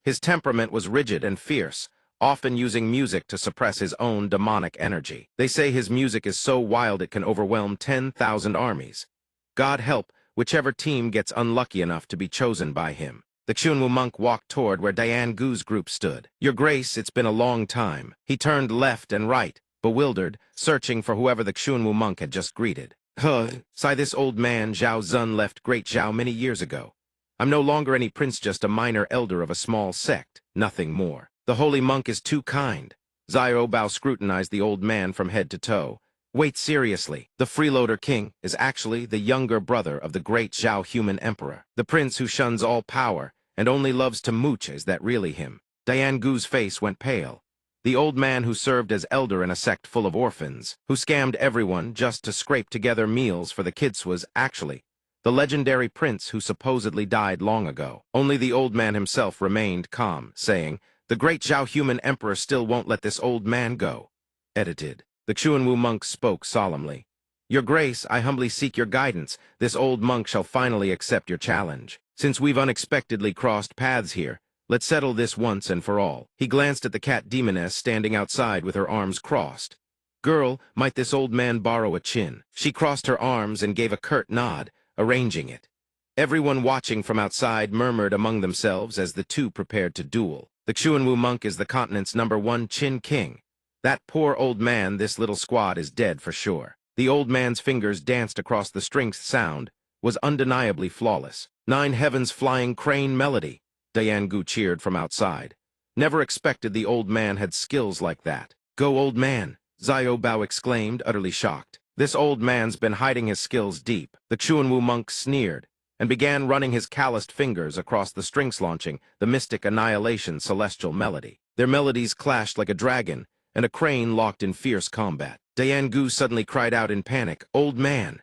His temperament was rigid and fierce, often using music to suppress his own demonic energy. They say his music is so wild it can overwhelm 10,000 armies. God help whichever team gets unlucky enough to be chosen by him. The Xuanwu Monk walked toward where Diane Gu's group stood. Your Grace, it's been a long time. He turned left and right, bewildered, searching for whoever the Xuanwu Monk had just greeted. Sigh, this old man, Zhao Zun, left Great Zhao many years ago. I'm no longer any prince, just a minor elder of a small sect, nothing more. The holy monk is too kind. Xiao Bao scrutinized the old man from head to toe. Wait, seriously, the freeloader king is actually the younger brother of the great Zhao human emperor. The prince who shuns all power and only loves to mooch, is that really him? Diane Gu's face went pale. The old man who served as elder in a sect full of orphans, who scammed everyone just to scrape together meals for the kids, was actually the legendary prince who supposedly died long ago. Only the old man himself remained calm, saying, the great Zhao human emperor still won't let this old man go. Edited. The Xuanwu monk spoke solemnly. Your Grace, I humbly seek your guidance. This old monk shall finally accept your challenge. Since we've unexpectedly crossed paths here, let's settle this once and for all. He glanced at the cat demoness standing outside with her arms crossed. Girl, might this old man borrow a chin? She crossed her arms and gave a curt nod, arranging it. Everyone watching from outside murmured among themselves as the two prepared to duel. The Xuanwu monk is the continent's #1 chin king. That poor old man, this little squad is dead for sure. The old man's fingers danced across the strings. Sound was undeniably flawless. 9 heavens flying crane melody. Diane Gu cheered from outside. Never expected the old man had skills like that. Go, old man, Xiao Bao exclaimed, utterly shocked. This old man's been hiding his skills deep. The Xuanwu monk sneered and began running his calloused fingers across the strings, launching the mystic annihilation celestial melody. Their melodies clashed like a dragon and a crane locked in fierce combat. Diane Gu suddenly cried out in panic, "Old man!"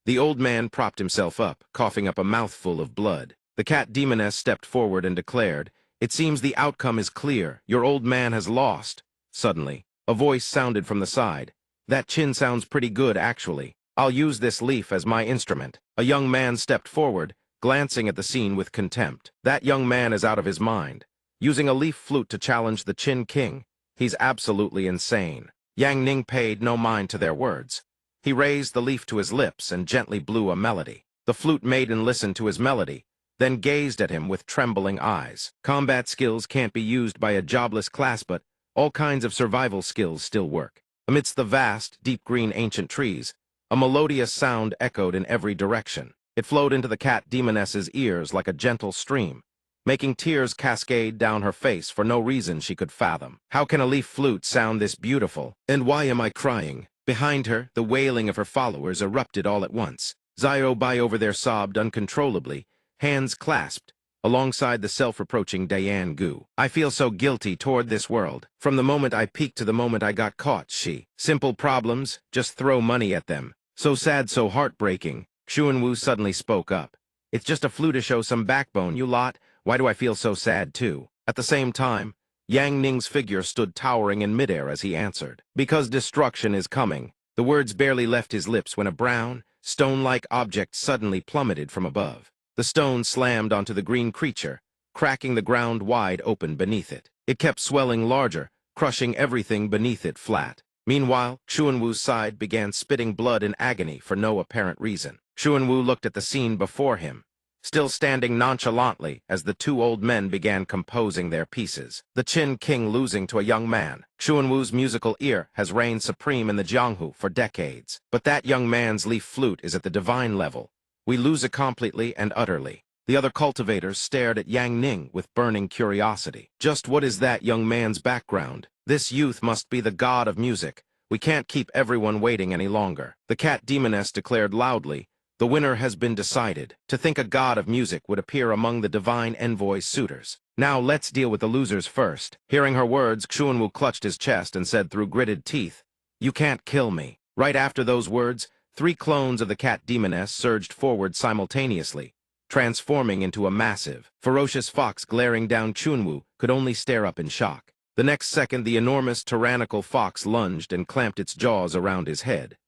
The old man propped himself up, coughing up a mouthful of blood. The cat demoness stepped forward and declared, "It seems the outcome is clear. Your old man has lost." Suddenly, a voice sounded from the side. "That chin sounds pretty good, actually. I'll use this leaf as my instrument." A young man stepped forward, glancing at the scene with contempt. That young man is out of his mind. Using a leaf flute to challenge the Chin King? He's absolutely insane. Yang Ning paid no mind to their words. He raised the leaf to his lips and gently blew a melody. The flute maiden listened to his melody, then gazed at him with trembling eyes. Combat skills can't be used by a jobless class, but all kinds of survival skills still work. Amidst the vast, deep green ancient trees, a melodious sound echoed in every direction. It flowed into the cat demoness's ears like a gentle stream, making tears cascade down her face for no reason she could fathom. How can a leaf flute sound this beautiful? And why am I crying? Behind her, the wailing of her followers erupted all at once. Xiao Bai over there sobbed uncontrollably, hands clasped, alongside the self-reproaching Diane Gu. I feel so guilty toward this world. From the moment I peaked to the moment I got caught, simple problems, just throw money at them. So sad, so heartbreaking. Xuanwu suddenly spoke up. It's just a flu to show some backbone, you lot. Why do I feel so sad too? At the same time, Yang Ning's figure stood towering in midair as he answered. Because destruction is coming. The words barely left his lips when a brown, stone-like object suddenly plummeted from above. The stone slammed onto the green creature, cracking the ground wide open beneath it. It kept swelling larger, crushing everything beneath it flat. Meanwhile, Xuanwu's side began spitting blood in agony for no apparent reason. Xuanwu looked at the scene before him, still standing nonchalantly as the two old men began composing their pieces. The Qin king losing to a young man. Xuanwu's musical ear has reigned supreme in the Jianghu for decades. But that young man's leaf flute is at the divine level. We lose it completely and utterly. The other cultivators stared at Yang Ning with burning curiosity. Just what is that young man's background? This youth must be the god of music. We can't keep everyone waiting any longer. The cat demoness declared loudly, "The winner has been decided." To think a god of music would appear among the divine envoy's suitors. Now let's deal with the losers first. Hearing her words, Xuanwu clutched his chest and said through gritted teeth, "You can't kill me." Right after those words, 3 clones of the cat demoness surged forward simultaneously, transforming into a massive, ferocious fox glaring down. Xuanwu could only stare up in shock. The next second, the enormous, tyrannical fox lunged and clamped its jaws around his head.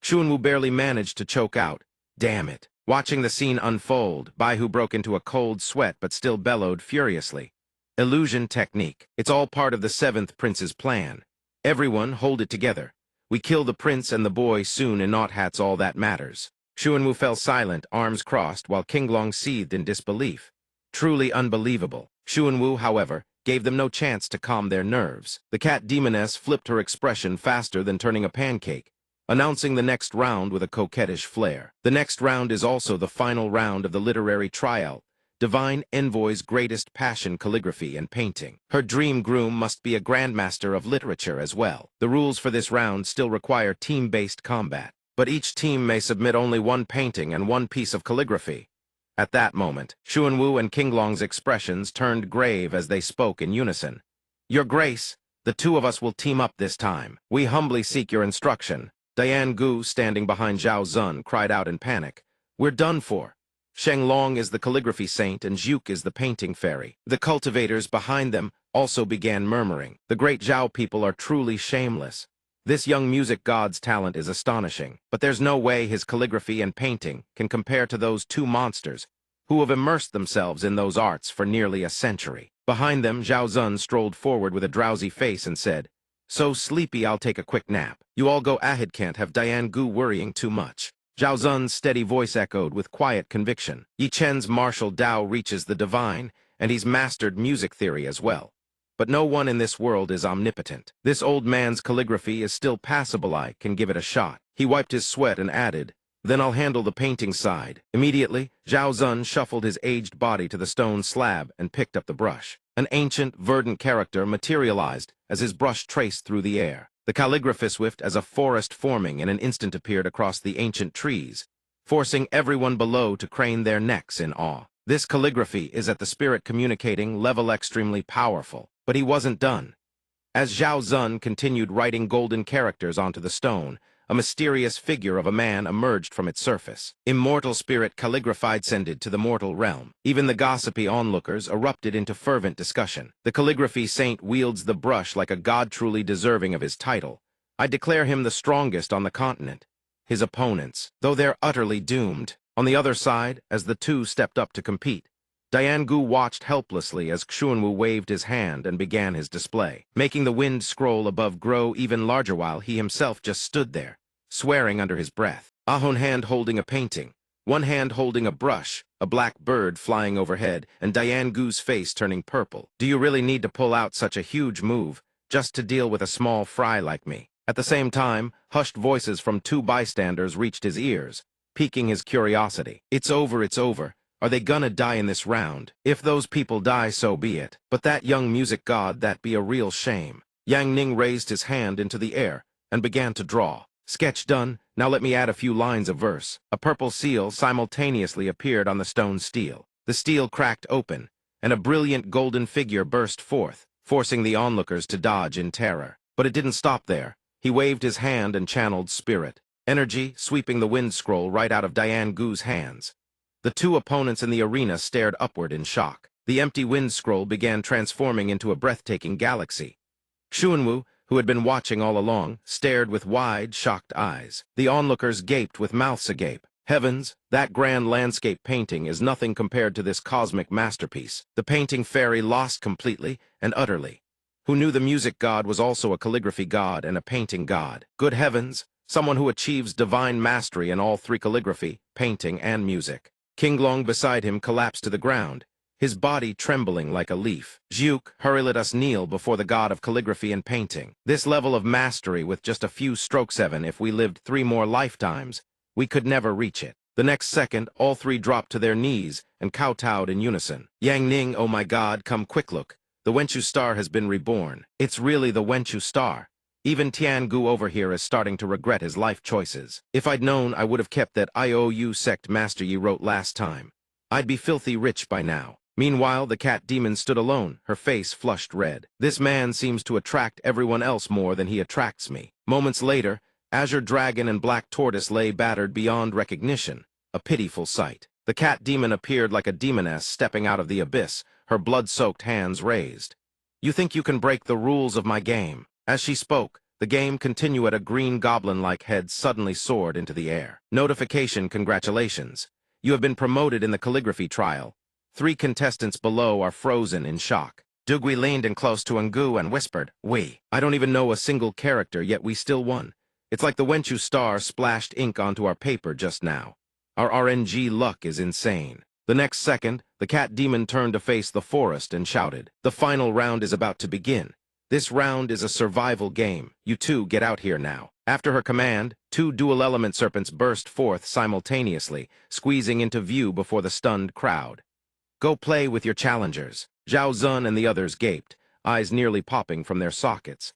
Xuanwu barely managed to choke out, "Damn it." Watching the scene unfold, Baihu broke into a cold sweat but still bellowed furiously. "Illusion technique. It's all part of the 7th prince's plan. Everyone hold it together. We kill the prince and the boy soon and that's all that matters." Xuanwu fell silent, arms crossed, while Qinglong seethed in disbelief. Truly unbelievable. Xuanwu, however, gave them no chance to calm their nerves. The cat demoness flipped her expression faster than turning a pancake, announcing the next round with a coquettish flair. The next round is also the final round of the literary trial, Divine Envoy's greatest passion, calligraphy and painting. Her dream groom must be a grandmaster of literature as well. The rules for this round still require team-based combat, but each team may submit only 1 painting and 1 piece of calligraphy. At that moment, Xuanwu and Qinglong's expressions turned grave as they spoke in unison. "Your Grace, the 2 of us will team up this time. We humbly seek your instruction." Diane Gu, standing behind Zhao Zun, cried out in panic, "We're done for. Sheng Long is the calligraphy saint and Zhuke is the painting fairy." The cultivators behind them also began murmuring. The great Zhao people are truly shameless. This young music god's talent is astonishing, but there's no way his calligraphy and painting can compare to those 2 monsters who have immersed themselves in those arts for nearly a century. Behind them, Zhao Zun strolled forward with a drowsy face and said, "So sleepy I'll take a quick nap. You all go ahead, can't have Diane Gu worrying too much." Zhao Zun's steady voice echoed with quiet conviction. Yi Chen's martial Tao reaches the divine, and he's mastered music theory as well. But no one in this world is omnipotent. This old man's calligraphy is still passable. I can give it a shot. He wiped his sweat and added, "Then I'll handle the painting side." Immediately, Zhao Zun shuffled his aged body to the stone slab and picked up the brush. An ancient, verdant character materialized as his brush traced through the air. The calligraphy swift as a forest forming in an instant appeared across the ancient trees, forcing everyone below to crane their necks in awe. This calligraphy is at the spirit communicating level extremely powerful. But he wasn't done. As Zhao Zun continued writing golden characters onto the stone, a mysterious figure of a man emerged from its surface. Immortal spirit calligraphied ascended to the mortal realm. Even the gossipy onlookers erupted into fervent discussion. The calligraphy saint wields the brush like a god truly deserving of his title. I declare him the strongest on the continent. His opponents, though they're utterly doomed. On the other side, as the 2 stepped up to compete, Diane Gu watched helplessly as Xuanwu waved his hand and began his display, making the wind scroll above grow even larger while he himself just stood there, swearing under his breath. Ahun hand holding a painting, one hand holding a brush, a black bird flying overhead, and Diane Gu's face turning purple. "Do you really need to pull out such a huge move just to deal with a small fry like me?" At the same time, hushed voices from 2 bystanders reached his ears, piquing his curiosity. "It's over, it's over. Are they gonna die in this round? If those people die, so be it. But that young music god, that'd be a real shame." Yang Ning raised his hand into the air and began to draw. "Sketch done, now let me add a few lines of verse." A purple seal simultaneously appeared on the stone steel. The steel cracked open, and a brilliant golden figure burst forth, forcing the onlookers to dodge in terror. But it didn't stop there. He waved his hand and channeled spirit, energy sweeping the wind scroll right out of Diane Gu's hands. The 2 opponents in the arena stared upward in shock. The empty wind scroll began transforming into a breathtaking galaxy. Xuanwu, who had been watching all along, stared with wide, shocked eyes. The onlookers gaped with mouths agape. Heavens, that grand landscape painting is nothing compared to this cosmic masterpiece. The painting fairy lost completely and utterly. Who knew the music god was also a calligraphy god and a painting god? Good heavens, someone who achieves divine mastery in all three: calligraphy, painting, and music. King Long beside him collapsed to the ground, his body trembling like a leaf. Juk, hurry, let us kneel before the god of calligraphy and painting. This level of mastery with just a few strokes, even if we lived 3 more lifetimes, we could never reach it. The next second, all three dropped to their knees and kowtowed in unison. Yang Ning, oh my god, come quick, look. The Wenchu star has been reborn. It's really the Wenchu star. Even Tiangu over here is starting to regret his life choices. If I'd known, I would have kept that IOU sect master you wrote last time. I'd be filthy rich by now. Meanwhile, the cat demon stood alone, her face flushed red. This man seems to attract everyone else more than he attracts me. Moments later, Azure Dragon and Black Tortoise lay battered beyond recognition, a pitiful sight. The cat demon appeared like a demoness stepping out of the abyss, her blood-soaked hands raised. You think you can break the rules of my game? As she spoke, the game continued. A green goblin-like head suddenly soared into the air. Notification, congratulations. You have been promoted in the calligraphy trial. 3 contestants below are frozen in shock. Dugui leaned in close to Ngu and whispered, "We. I don't even know a single character, yet we still won. It's like the Wenchu star splashed ink onto our paper just now. Our RNG luck is insane." The next second, the cat demon turned to face the forest and shouted, "The final round is about to begin. This round is a survival game. You two get out here now." After her command, 2 dual-element serpents burst forth simultaneously, squeezing into view before the stunned crowd. "Go play with your challengers." Zhao Zun and the others gaped, eyes nearly popping from their sockets.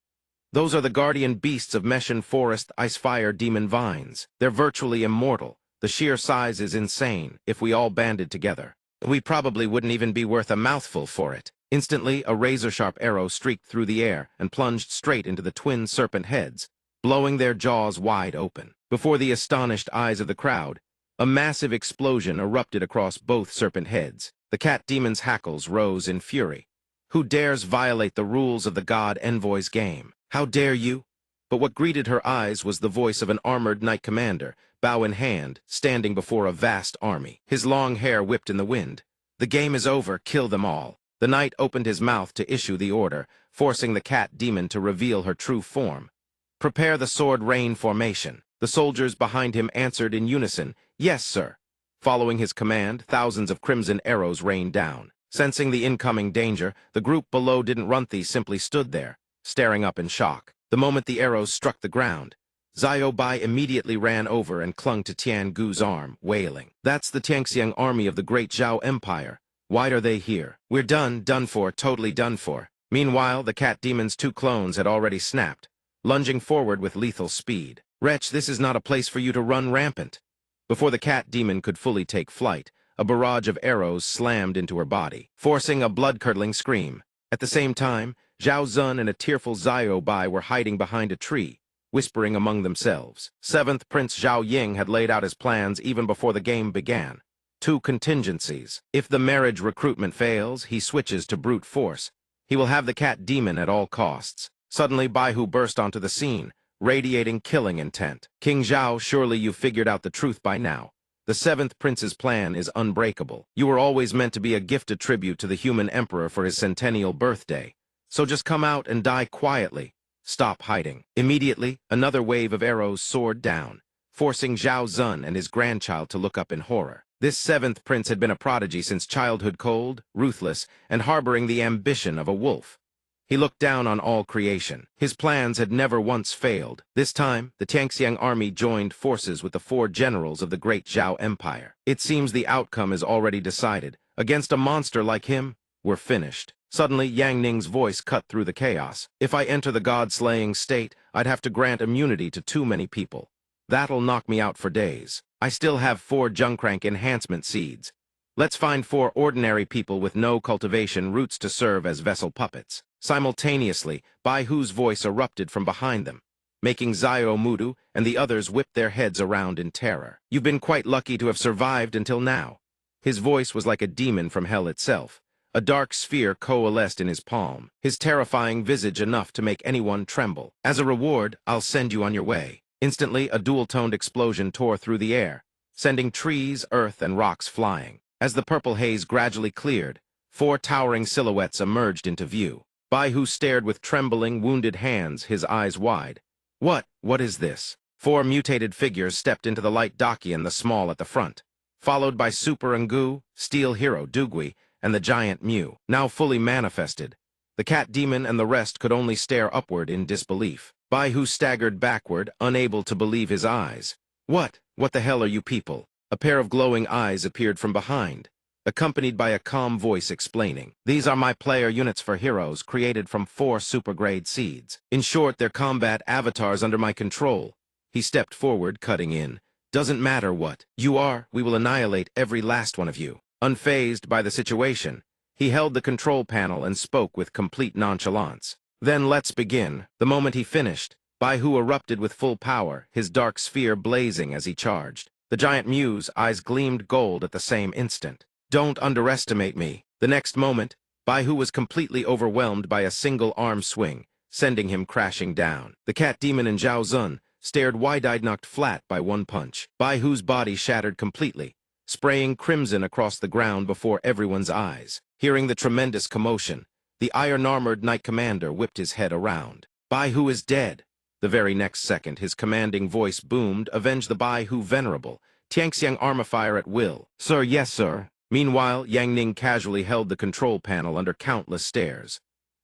Those are the guardian beasts of Meshan Forest Icefire Demon Vines. They're virtually immortal. The sheer size is insane. If we all banded together, we probably wouldn't even be worth a mouthful for it. Instantly, a razor-sharp arrow streaked through the air and plunged straight into the twin serpent heads, blowing their jaws wide open. Before the astonished eyes of the crowd, a massive explosion erupted across both serpent heads. The cat demon's hackles rose in fury. Who dares violate the rules of the god envoy's game? How dare you? But what greeted her eyes was the voice of an armored knight commander, bow in hand, standing before a vast army. His long hair whipped in the wind. "The game is over, kill them all." The knight opened his mouth to issue the order, forcing the cat demon to reveal her true form. "Prepare the sword rain formation." The soldiers behind him answered in unison, "Yes, sir." Following his command, thousands of crimson arrows rained down. Sensing the incoming danger, the group below didn't run, they simply stood there, staring up in shock. The moment the arrows struck the ground, Xiao Bai immediately ran over and clung to Tian Gu's arm, wailing. "That's the Tianxiang army of the great Zhao Empire. Why are they here? We're done for, totally done for." Meanwhile, the cat demon's 2 clones had already snapped, lunging forward with lethal speed. "Wretch, this is not a place for you to run rampant." Before the cat demon could fully take flight, a barrage of arrows slammed into her body, forcing a blood-curdling scream. At the same time, Zhao Zun and a tearful Xiao Bai were hiding behind a tree, whispering among themselves. 7th Prince Zhao Ying had laid out his plans even before the game began. 2 contingencies. If the marriage recruitment fails, he switches to brute force. He will have the cat demon at all costs. Suddenly, Baihu burst onto the scene, radiating killing intent. "King Zhao, surely you've figured out the truth by now. The 7th Prince's plan is unbreakable. You were always meant to be a gifted tribute to the human emperor for his centennial birthday. So just come out and die quietly. Stop hiding." Immediately, another wave of arrows soared down, forcing Zhao Zun and his grandchild to look up in horror. This 7th Prince had been a prodigy since childhood, cold, ruthless, and harboring the ambition of a wolf. He looked down on all creation. His plans had never once failed. This time, the Tianxiang army joined forces with the 4 generals of the great Zhao Empire. It seems the outcome is already decided. Against a monster like him, we're finished. Suddenly, Yang Ning's voice cut through the chaos. "If I enter the god-slaying state, I'd have to grant immunity to too many people. That'll knock me out for days. I still have 4 Junkrank enhancement seeds. Let's find 4 ordinary people with no cultivation roots to serve as vessel puppets." Simultaneously, Baihu's voice erupted from behind them, making Xiao Mudu and the others whip their heads around in terror. "You've been quite lucky to have survived until now." His voice was like a demon from hell itself, A dark sphere coalesced in his palm, his terrifying visage enough to make anyone tremble. As a reward, I'll send you on your way. Instantly, a dual-toned explosion tore through the air, sending trees, earth, and rocks flying. As the purple haze gradually cleared, 4 towering silhouettes emerged into view. Baihu stared with trembling, wounded hands, his eyes wide. What is this? 4 mutated figures stepped into the light Dakian, the small at the front, followed by Super Ngu, Steel Hero Dugui, and the giant Mew, now fully manifested. The cat demon and the rest could only stare upward in disbelief. Baihu staggered backward, unable to believe his eyes. What the hell are you people? A pair of glowing eyes appeared from behind, accompanied by a calm voice explaining. These are my player units for heroes created from 4 supergrade seeds. In short, they're combat avatars under my control. He stepped forward, cutting in. Doesn't matter what you are, we will annihilate every last one of you. Unfazed by the situation, he held the control panel and spoke with complete nonchalance. Then let's begin. The moment he finished, Baihu erupted with full power, his dark sphere blazing as he charged. The giant Mew's eyes gleamed gold at the same instant. Don't underestimate me. The next moment, Baihu was completely overwhelmed by a single arm swing, sending him crashing down. The cat demon and Zhao Zun stared wide-eyed, knocked flat by one punch. Baihu's body shattered completely, spraying crimson across the ground before everyone's eyes. Hearing the tremendous commotion, the iron-armored Knight Commander whipped his head around. Baihu is dead. The very next second, his commanding voice boomed, avenge the Baihu Venerable. Tianxiang armor fire at will. Sir, yes, sir. Meanwhile, Yang Ning casually held the control panel under countless stares.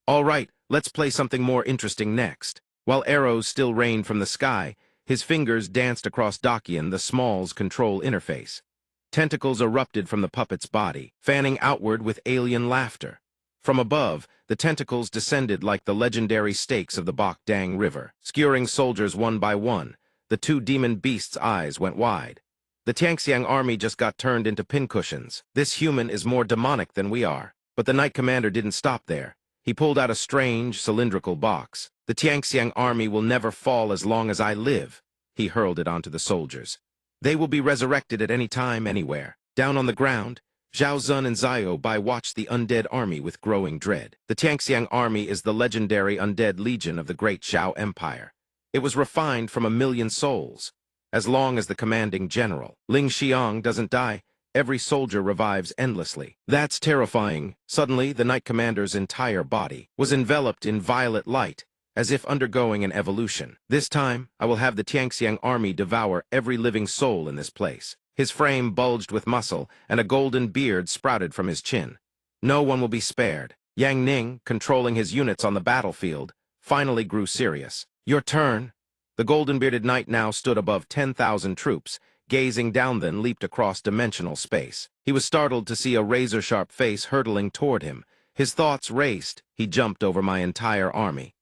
All right, let's play something more interesting next. While arrows still rained from the sky, his fingers danced across Dakian, the Small's control interface. Tentacles erupted from the puppet's body, fanning outward with alien laughter. From above, the tentacles descended like the legendary stakes of the Bakdang River, skewering soldiers one by one. The 2 demon beasts' eyes went wide. The Tianxiang army just got turned into pincushions. This human is more demonic than we are. But the Knight Commander didn't stop there. He pulled out a strange, cylindrical box. The Tianxiang army will never fall as long as I live. He hurled it onto the soldiers. They will be resurrected at any time, anywhere. Down on the ground, Zhao Zun and Zio Bai watched the undead army with growing dread. The Tianxiang army is the legendary undead legion of the great Zhao Empire. It was refined from 1,000,000 souls. As long as the commanding general, Ling Xiang, doesn't die, every soldier revives endlessly. That's terrifying. Suddenly, the Knight Commander's entire body was enveloped in violet light, as if undergoing an evolution. This time, I will have the Tianxiang army devour every living soul in this place. His frame bulged with muscle, and a golden beard sprouted from his chin. No one will be spared. Yang Ning, controlling his units on the battlefield, finally grew serious. Your turn. The golden-bearded knight now stood above 10,000 troops, gazing down, then leaped across dimensional space. He was startled to see a razor-sharp face hurtling toward him. His thoughts raced. He jumped over my entire army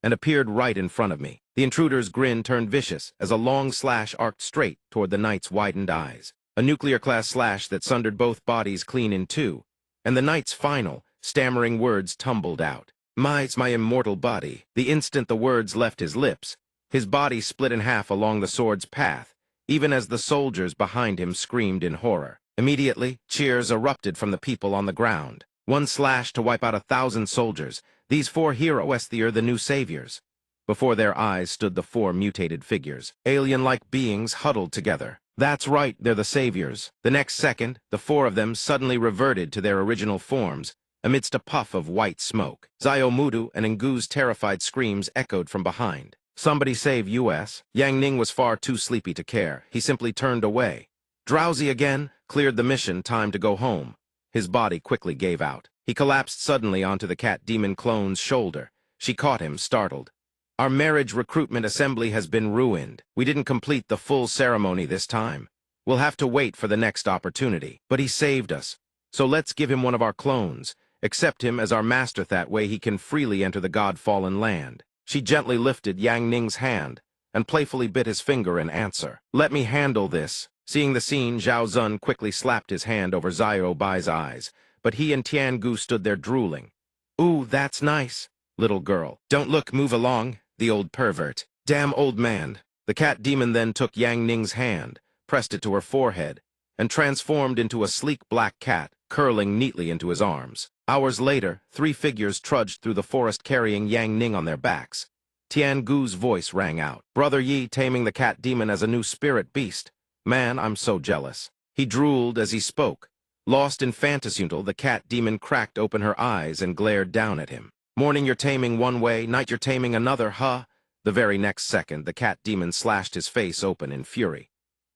and appeared right in front of me. The intruder's grin turned vicious as a long slash arced straight toward the knight's widened eyes. A nuclear-class slash that sundered both bodies clean in two, and the knight's final, stammering words tumbled out. My immortal body. The instant the words left his lips, his body split in half along the sword's path, even as the soldiers behind him screamed in horror. Immediately, cheers erupted from the people on the ground. One slash to wipe out 1,000 soldiers. These 4 heroes are the new saviors. Before their eyes stood the 4 mutated figures, alien-like beings huddled together. That's right, they're the saviors. The next second, the 4 of them suddenly reverted to their original forms, amidst a puff of white smoke. Zio Mudu and Ngu's terrified screams echoed from behind. Somebody save us. Yang Ning was far too sleepy to care. He simply turned away. Drowsy again, cleared the mission, time to go home. His body quickly gave out. He collapsed suddenly onto the cat demon clone's shoulder. She caught him, startled. Our marriage recruitment assembly has been ruined. We didn't complete the full ceremony this time. We'll have to wait for the next opportunity. But he saved us. So let's give him one of our clones. Accept him as our master, that way he can freely enter the God-fallen land. She gently lifted Yang Ning's hand and playfully bit his finger in answer. Let me handle this. Seeing the scene, Zhao Zun quickly slapped his hand over Zio Bai's eyes, but he and Tiangu stood there drooling. Ooh, that's nice, little girl. Don't look, move along, the old pervert. Damn old man. The cat demon then took Yang Ning's hand, pressed it to her forehead, and transformed into a sleek black cat curling neatly into his arms. Hours later, 3 figures trudged through the forest carrying Yang Ning on their backs. Tian Gu's voice rang out. Brother Yi taming the cat demon as a new spirit beast. Man, I'm so jealous. He drooled as he spoke. Lost in fantasy until the cat demon cracked open her eyes and glared down at him. Morning you're taming one way, night you're taming another, huh? The very next second, the cat demon slashed his face open in fury.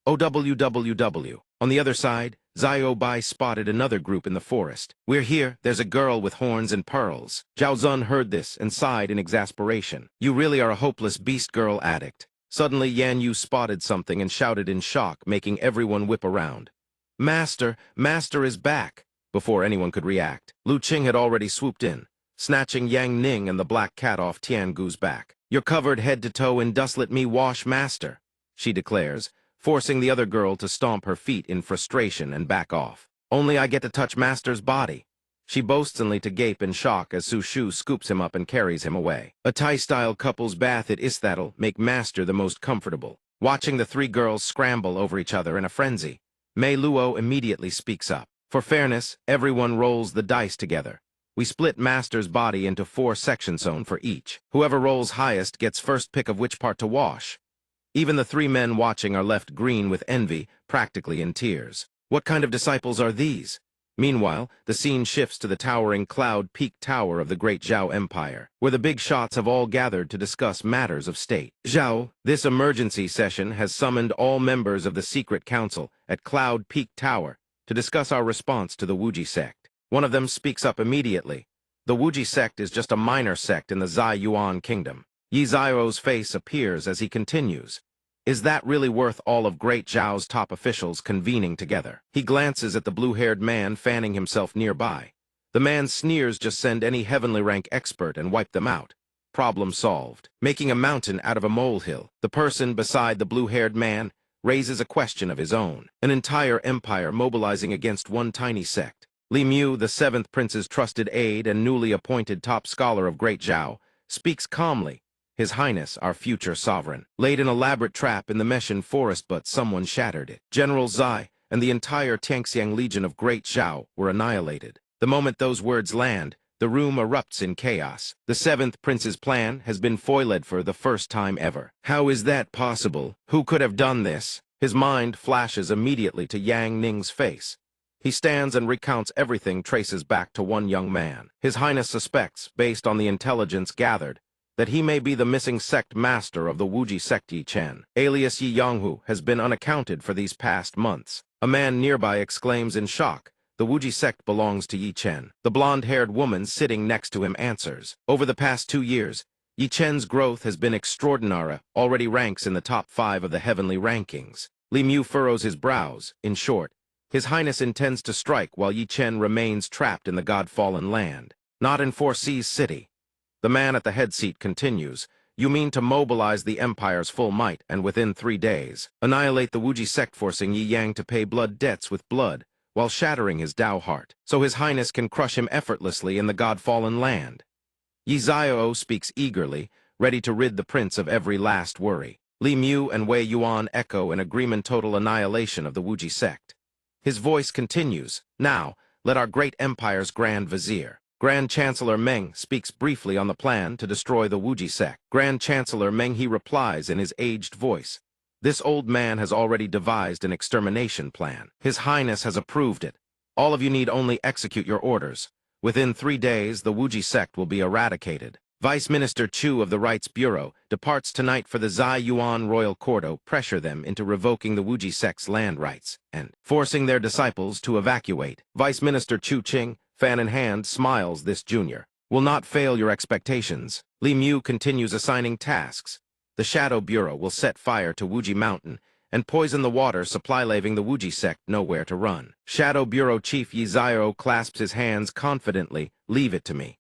OWWW. On the other side, Zhao Bai spotted another group in the forest. We're here, there's a girl with horns and pearls. Zhao Zun heard this and sighed in exasperation. You really are a hopeless beast girl addict. Suddenly Yan Yu spotted something and shouted in shock, making everyone whip around. Master is back! Before anyone could react, Lu Qing had already swooped in, snatching Yang Ning and the black cat off Tian Gu's back. You're covered head to toe in dust, let me wash Master, she declares, forcing the other girl to stomp her feet in frustration and back off. Only I get to touch Master's body. She boasts only to gape in shock as Su Shu scoops him up and carries him away. A Thai-style couple's bath at Isthat'll make Master the most comfortable. Watching the 3 girls scramble over each other in a frenzy, Mei Luo immediately speaks up. For fairness, everyone rolls the dice together. We split Master's body into 4 sections for each. Whoever rolls highest gets first pick of which part to wash. Even the 3 men watching are left green with envy, practically in tears. What kind of disciples are these? Meanwhile, the scene shifts to the towering Cloud Peak Tower of the Great Zhao Empire, where the big shots have all gathered to discuss matters of state. Zhao, this emergency session has summoned all members of the Secret Council at Cloud Peak Tower to discuss our response to the Wuji Sect. One of them speaks up immediately. The Wuji Sect is just a minor sect in the Zai Yuan Kingdom. Yi Zio's face appears as he continues. Is that really worth all of Great Zhao's top officials convening together? He glances at the blue-haired man fanning himself nearby. The man sneers, just send any heavenly rank expert and wipe them out. Problem solved. Making a mountain out of a molehill, the person beside the blue-haired man raises a question of his own. An entire empire mobilizing against one tiny sect. Li Mu, the 7th prince's trusted aide and newly appointed top scholar of Great Zhao, speaks calmly. His Highness, our future sovereign, laid an elaborate trap in the Meshan forest, but someone shattered it. General Zai and the entire Tianxiang Legion of Great Zhao were annihilated. The moment those words land, the room erupts in chaos. The 7th prince's plan has been foiled for the first time ever. How is that possible? Who could have done this? His mind flashes immediately to Yang Ning's face. He stands and recounts everything traces back to one young man. His Highness suspects, based on the intelligence gathered, that he may be the missing sect master of the Wuji sect. Yi Chen, alias Yi Yonghu, has been unaccounted for these past months. A man nearby exclaims in shock, the Wuji sect belongs to Yi Chen. The blonde-haired woman sitting next to him answers. Over the past 2 years, Yi Chen's growth has been extraordinary, already ranks in the top 5 of the heavenly rankings. Li Mu furrows his brows. In short, His Highness intends to strike while Yi Chen remains trapped in the God-fallen land. Not in Four Seas City. The man at the head seat continues. You mean to mobilize the Empire's full might, and within 3 days, annihilate the Wuji sect, forcing Yi Yang to pay blood debts with blood, while shattering his Dao heart, so His Highness can crush him effortlessly in the God-fallen land. Yi Zio speaks eagerly, ready to rid the prince of every last worry. Li Mu and Wei Yuan echo an agreement total annihilation of the Wuji sect. His voice continues. Now, let our great empire's Grand Vizier, Grand Chancellor Meng, speaks briefly on the plan to destroy the Wuji sect. Grand Chancellor Meng, he replies in his aged voice. This old man has already devised an extermination plan. His Highness has approved it. All of you need only execute your orders. Within 3 days, the Wuji sect will be eradicated. Vice Minister Chu of the Rights Bureau departs tonight for the Zai Yuan Royal Court to pressure them into revoking the Wuji sect's land rights and forcing their disciples to evacuate. Vice Minister Chu Qing, fan in hand, smiles. This junior will not fail your expectations. Li Mu continues assigning tasks. The Shadow Bureau will set fire to Wuji Mountain and poison the water supply, leaving the Wuji sect nowhere to run. Shadow Bureau Chief Yi Zio clasps his hands confidently. Leave it to me.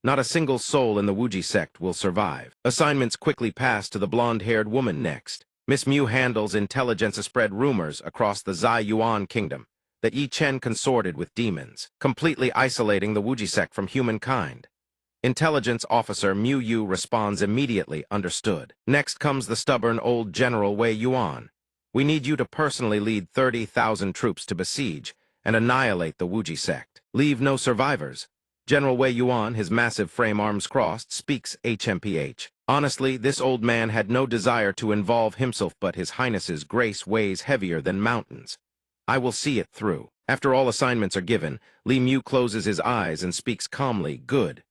Not a single soul in the Wuji sect will survive. Assignments quickly pass to the blonde-haired woman next. Miss Mu handles intelligence to spread rumors across the Zai Yuan Kingdom that Yi Chen consorted with demons, completely isolating the Wuji sect from humankind. Intelligence Officer Mu Yu responds immediately. Understood. Next comes the stubborn old General Wei Yuan. We need you to personally lead 30,000 troops to besiege and annihilate the Wuji sect. Leave no survivors. General Wei Yuan, his massive frame arms crossed, speaks HMPH. Honestly, this old man had no desire to involve himself, but His Highness's grace weighs heavier than mountains. I will see it through. After all assignments are given, Li Mu closes his eyes and speaks calmly, good.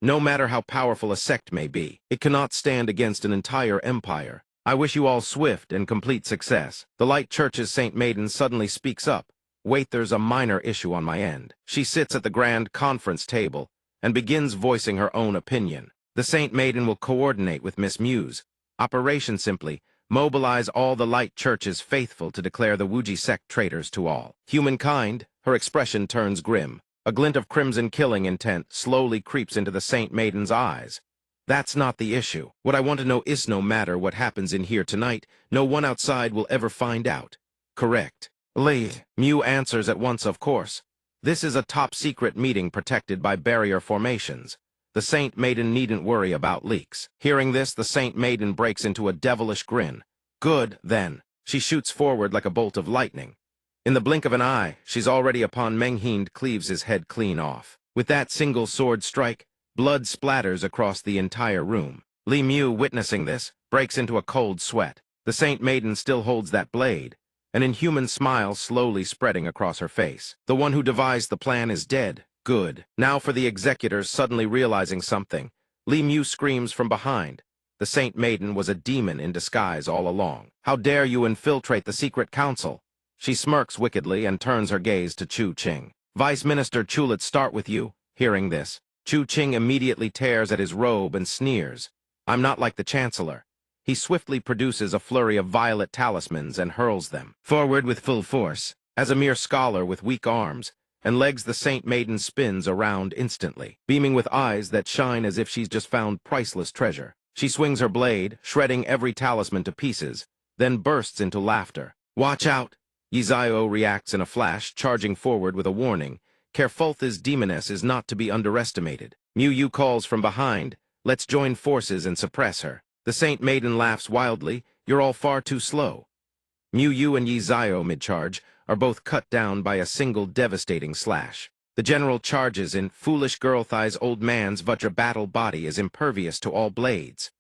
No matter how powerful a sect may be, it cannot stand against an entire empire. I wish you all swift and complete success. The Light Church's Saint Maiden suddenly speaks up. Wait, there's a minor issue on my end. She sits at the grand conference table and begins voicing her own opinion. The Saint Maiden will coordinate with Miss Muse. Operation simply, mobilize all the Light Church's faithful to declare the Wuji sect traitors to all. Humankind, her expression turns grim. A glint of crimson killing intent slowly creeps into the Saint Maiden's eyes. That's not the issue. What I want to know is, no matter what happens in here tonight, no one outside will ever find out. Correct. Li Mu answers at once, of course. This is a top-secret meeting protected by barrier formations. The Saint Maiden needn't worry about leaks. Hearing this, the Saint Maiden breaks into a devilish grin. Good, then. She shoots forward like a bolt of lightning. In the blink of an eye, she's already upon Meng Hind, cleaves his head clean off. With that single sword strike, blood splatters across the entire room. Li Mu, witnessing this, breaks into a cold sweat. The Saint Maiden still holds that blade, an inhuman smile slowly spreading across her face. The one who devised the plan is dead. Good. Now for the executors, suddenly realizing something. Li Mu screams from behind. The Saint Maiden was a demon in disguise all along. How dare you infiltrate the secret council? She smirks wickedly and turns her gaze to Chu Qing. Vice Minister Chu, let's start with you. Hearing this, Chu Qing immediately tears at his robe and sneers. I'm not like the Chancellor. He swiftly produces a flurry of violet talismans and hurls them forward with full force. As a mere scholar with weak arms and legs, the Saint Maiden spins around instantly, beaming with eyes that shine as if she's just found priceless treasure. She swings her blade, shredding every talisman to pieces, then bursts into laughter. Watch out! Yizio reacts in a flash, charging forward with a warning. Carefulth's demoness is not to be underestimated. Mu Yu calls from behind. Let's join forces and suppress her. The Saint Maiden laughs wildly. You're all far too slow. Mu Yu and Yizio, mid-charge, are both cut down by a single devastating slash. The general charges in. Foolish girl thigh's old man's Vajra battle body is impervious to all blades.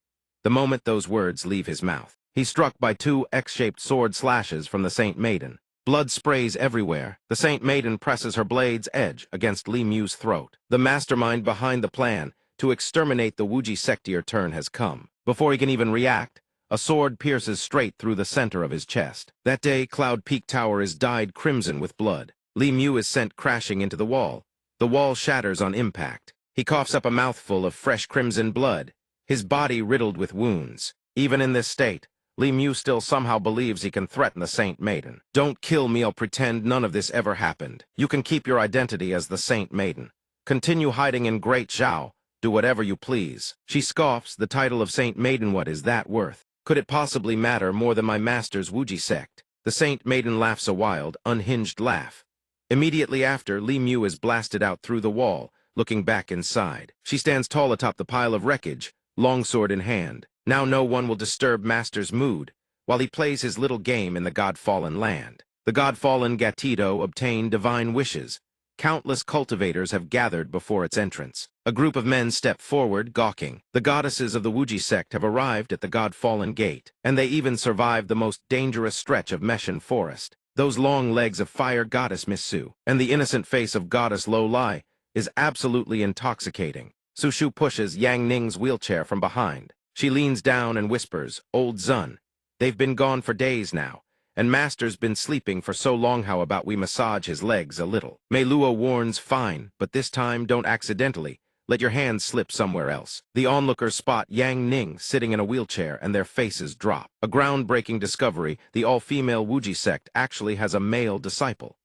The moment those words leave his mouth, he's struck by two X-shaped sword slashes from the Saint Maiden. Blood sprays everywhere. The Saint Maiden presses her blade's edge against Li Mu's throat. The mastermind behind the plan to exterminate the Wuji sectier turn has come. Before he can even react, a sword pierces straight through the center of his chest. That day, Cloud Peak Tower is dyed crimson with blood. Li Mu is sent crashing into the wall. The wall shatters on impact. He coughs up a mouthful of fresh crimson blood, his body riddled with wounds. Even in this state, Li Mu still somehow believes he can threaten the Saint Maiden. Don't kill me, I'll pretend none of this ever happened. You can keep your identity as the Saint Maiden. Continue hiding in Great Zhao. Do whatever you please. She scoffs. The title of Saint Maiden, what is that worth? Could it possibly matter more than my master's Wuji sect? The Saint Maiden laughs a wild, unhinged laugh. Immediately after, Li Mu is blasted out through the wall, looking back inside. She stands tall atop the pile of wreckage, longsword in hand. Now no one will disturb master's mood while he plays his little game in the God-fallen land. The God-fallen Gatito obtain divine wishes. Countless cultivators have gathered before its entrance. A group of men step forward, gawking. The goddesses of the Wuji sect have arrived at the God-fallen gate, and they even survived the most dangerous stretch of Meshan forest. Those long legs of fire goddess Miss Su, and the innocent face of goddess Lo Lai is absolutely intoxicating. Su Shu pushes Yang Ning's wheelchair from behind. She leans down and whispers, Old Zun, they've been gone for days now. And Master's been sleeping for so long, how about we massage his legs a little? Mei Luo warns, fine, but this time don't accidentally. Let your hands slip somewhere else. The onlookers spot Yang Ning sitting in a wheelchair and their faces drop. A groundbreaking discovery, the all-female Wuji sect actually has a male disciple.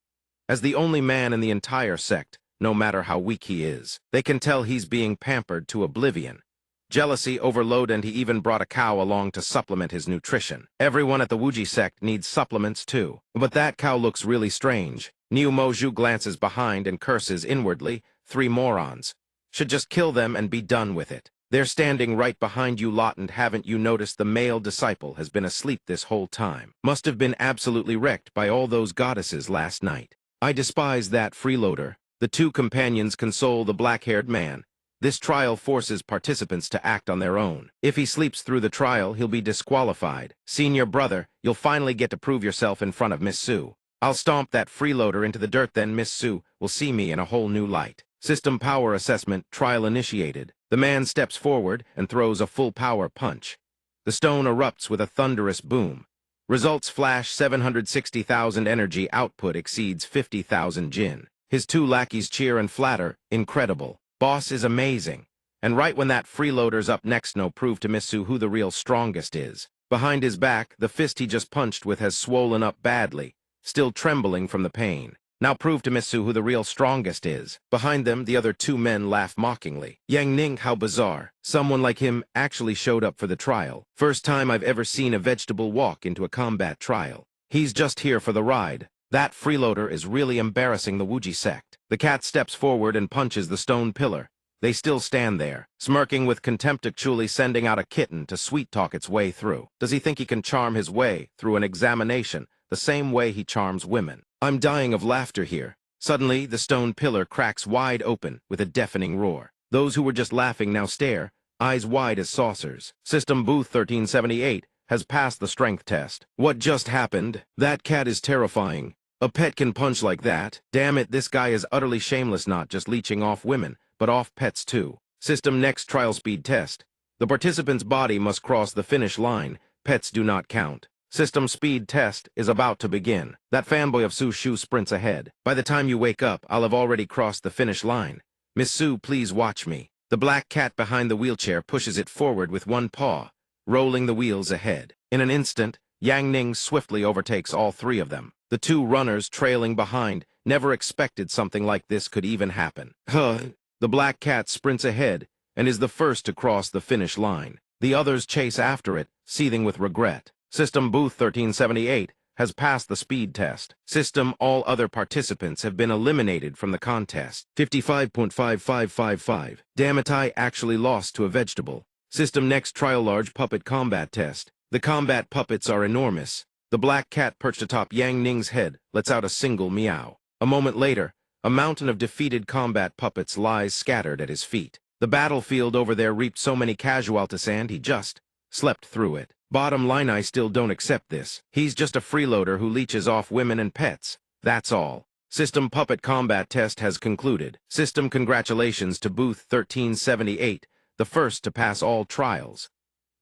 As the only man in the entire sect, no matter how weak he is, they can tell he's being pampered to oblivion. Jealousy overload, and he even brought a cow along to supplement his nutrition. Everyone at the Wuji sect needs supplements too. But that cow looks really strange. Niu Moju glances behind and curses inwardly, 3 morons. Should just kill them and be done with it. They're standing right behind you lot, and haven't you noticed the male disciple has been asleep this whole time? Must have been absolutely wrecked by all those goddesses last night. I despise that freeloader. The two companions console the black-haired man. This trial forces participants to act on their own. If he sleeps through the trial, he'll be disqualified. Senior brother, you'll finally get to prove yourself in front of Miss Sue. I'll stomp that freeloader into the dirt, then Miss Sue will see me in a whole new light. System power assessment, trial initiated. The man steps forward and throws a full power punch. The stone erupts with a thunderous boom. Results flash: 760,000 energy, output exceeds 50,000 jin. His two lackeys cheer and flatter. Incredible. Boss is amazing. And right when that freeloader's up next, no prove to Miss Sue who the real strongest is. Behind his back, the fist he just punched with has swollen up badly, still trembling from the pain. Now prove to Miss Sue who the real strongest is. Behind them, the other two men laugh mockingly. Yang Ning, how bizarre. Someone like him actually showed up for the trial. First time I've ever seen a vegetable walk into a combat trial. He's just here for the ride. That freeloader is really embarrassing the Wuji sect. The cat steps forward and punches the stone pillar. They still stand there, smirking with contempt, actually sending out a kitten to sweet-talk its way through. Does he think he can charm his way through an examination the same way he charms women? I'm dying of laughter here. Suddenly, the stone pillar cracks wide open with a deafening roar. Those who were just laughing now stare, eyes wide as saucers. System Booth 1378 has passed the strength test. What just happened? That cat is terrifying. A pet can punch like that? Damn it, this guy is utterly shameless, not just leeching off women, but off pets too. System next trial speed test. The participant's body must cross the finish line. Pets do not count. System speed test is about to begin. That fanboy of Su Shu sprints ahead. By the time you wake up, I'll have already crossed the finish line. Miss Sue, please watch me. The black cat behind the wheelchair pushes it forward with one paw, rolling the wheels ahead. In an instant, Yang Ning swiftly overtakes all three of them. The two runners trailing behind never expected something like this could even happen. The black cat sprints ahead and is the first to cross the finish line. The others chase after it, seething with regret. System Booth 1378 has passed the speed test. System, all other participants have been eliminated from the contest. 55.5555. Damn it, I actually lost to a vegetable. System next trial large puppet combat test. The combat puppets are enormous. The black cat perched atop Yang Ning's head lets out a single meow. A moment later, a mountain of defeated combat puppets lies scattered at his feet. The battlefield over there reaped so many casualties and he just slept through it. Bottom line, I still don't accept this. He's just a freeloader who leeches off women and pets. That's all. System puppet combat test has concluded. System congratulations to Booth 1378, the first to pass all trials.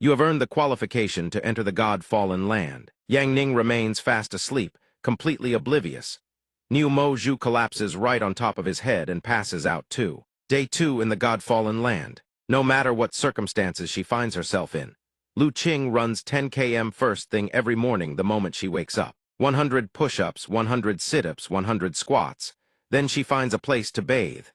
You have earned the qualification to enter the God-fallen land. Yang Ning remains fast asleep, completely oblivious. Niu Mo Zhu collapses right on top of his head and passes out too. Day 2 in the God-fallen land. No matter what circumstances she finds herself in, Lu Qing runs 10 km first thing every morning the moment she wakes up. 100 push-ups, 100 sit-ups, 100 squats. Then she finds a place to bathe.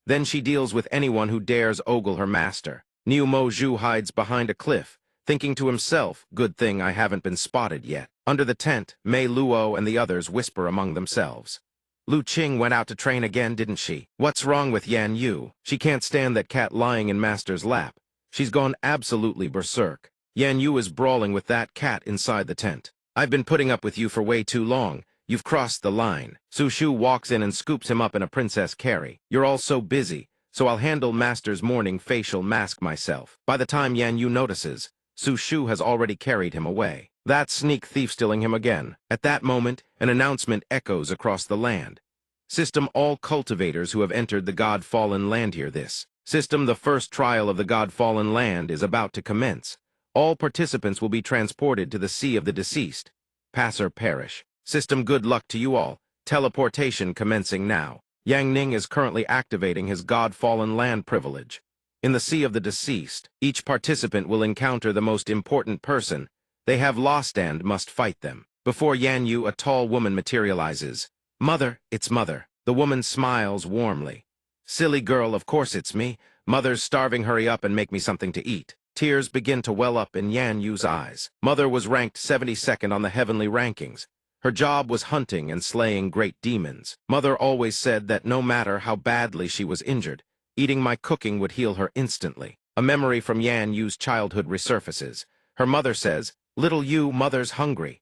Then she deals with anyone who dares ogle her master. Niu Mo Zhu hides behind a cliff, thinking to himself, good thing I haven't been spotted yet. Under the tent, Mei Luo and the others whisper among themselves. Lu Qing went out to train again, didn't she? What's wrong with Yan Yu? She can't stand that cat lying in Master's lap. She's gone absolutely berserk. Yan Yu is brawling with that cat inside the tent. I've been putting up with you for way too long. You've crossed the line. Su Shu walks in and scoops him up in a princess carry. You're all so busy, so I'll handle Master's morning facial mask myself. By the time Yan Yu notices, Su Shu has already carried him away. That sneak thief stealing him again. At that moment, an announcement echoes across the land. System, all cultivators who have entered the God-fallen land hear this. System, the first trial of the God-fallen land is about to commence. All participants will be transported to the Sea of the Deceased. Pass or perish. System, good luck to you all. Teleportation commencing now. Yang Ning is currently activating his God-fallen land privilege. In the Sea of the Deceased, each participant will encounter the most important person they have lost and must fight them. Before Yan Yu, a tall woman materializes. Mother, it's Mother. The woman smiles warmly. Silly girl, of course it's me. Mother's starving, hurry up and make me something to eat. Tears begin to well up in Yan Yu's eyes. Mother was ranked 72nd on the heavenly rankings. Her job was hunting and slaying great demons. Mother always said that no matter how badly she was injured, eating my cooking would heal her instantly. A memory from Yan Yu's childhood resurfaces. Her mother says, "Little Yu, Mother's hungry."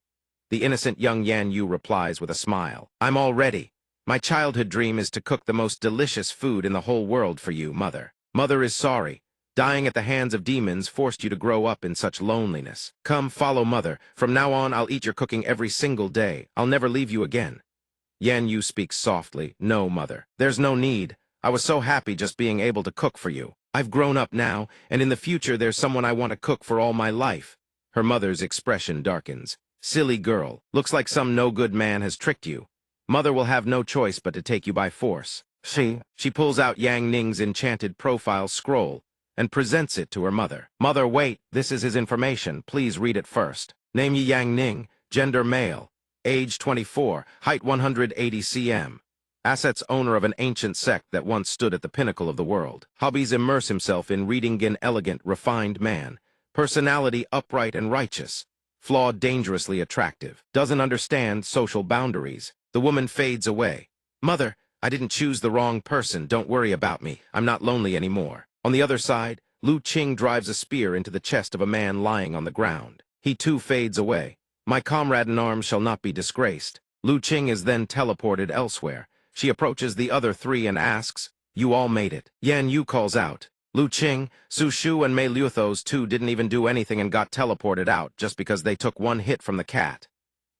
The innocent young Yan Yu replies with a smile, "I'm all ready." My childhood dream is to cook the most delicious food in the whole world for you, Mother. Mother is sorry. Dying at the hands of demons forced you to grow up in such loneliness. Come, follow Mother. From now on, I'll eat your cooking every single day. I'll never leave you again. Yan Yu speaks softly. No, Mother. There's no need. I was so happy just being able to cook for you. I've grown up now, and in the future there's someone I want to cook for all my life. Her mother's expression darkens. Silly girl. Looks like some no-good man has tricked you. Mother will have no choice but to take you by force. She pulls out Yang Ning's enchanted profile scroll and presents it to her mother. Mother, wait, this is his information. Please read it first. Name Yi Yang Ning, gender male, age 24, height 180 cm. Assets owner of an ancient sect that once stood at the pinnacle of the world. Hobbies immerse himself in reading an elegant, refined man. Personality upright and righteous. Flawed dangerously attractive. Doesn't understand social boundaries. The woman fades away. Mother, I didn't choose the wrong person. Don't worry about me. I'm not lonely anymore. On the other side, Lu Qing drives a spear into the chest of a man lying on the ground. He too fades away. My comrade in arms shall not be disgraced. Lu Qing is then teleported elsewhere. She approaches the other three and asks, you all made it. Yan Yu calls out. Lu Qing, Su Shu and Mei Liu, those two didn't even do anything and got teleported out just because they took one hit from the cat.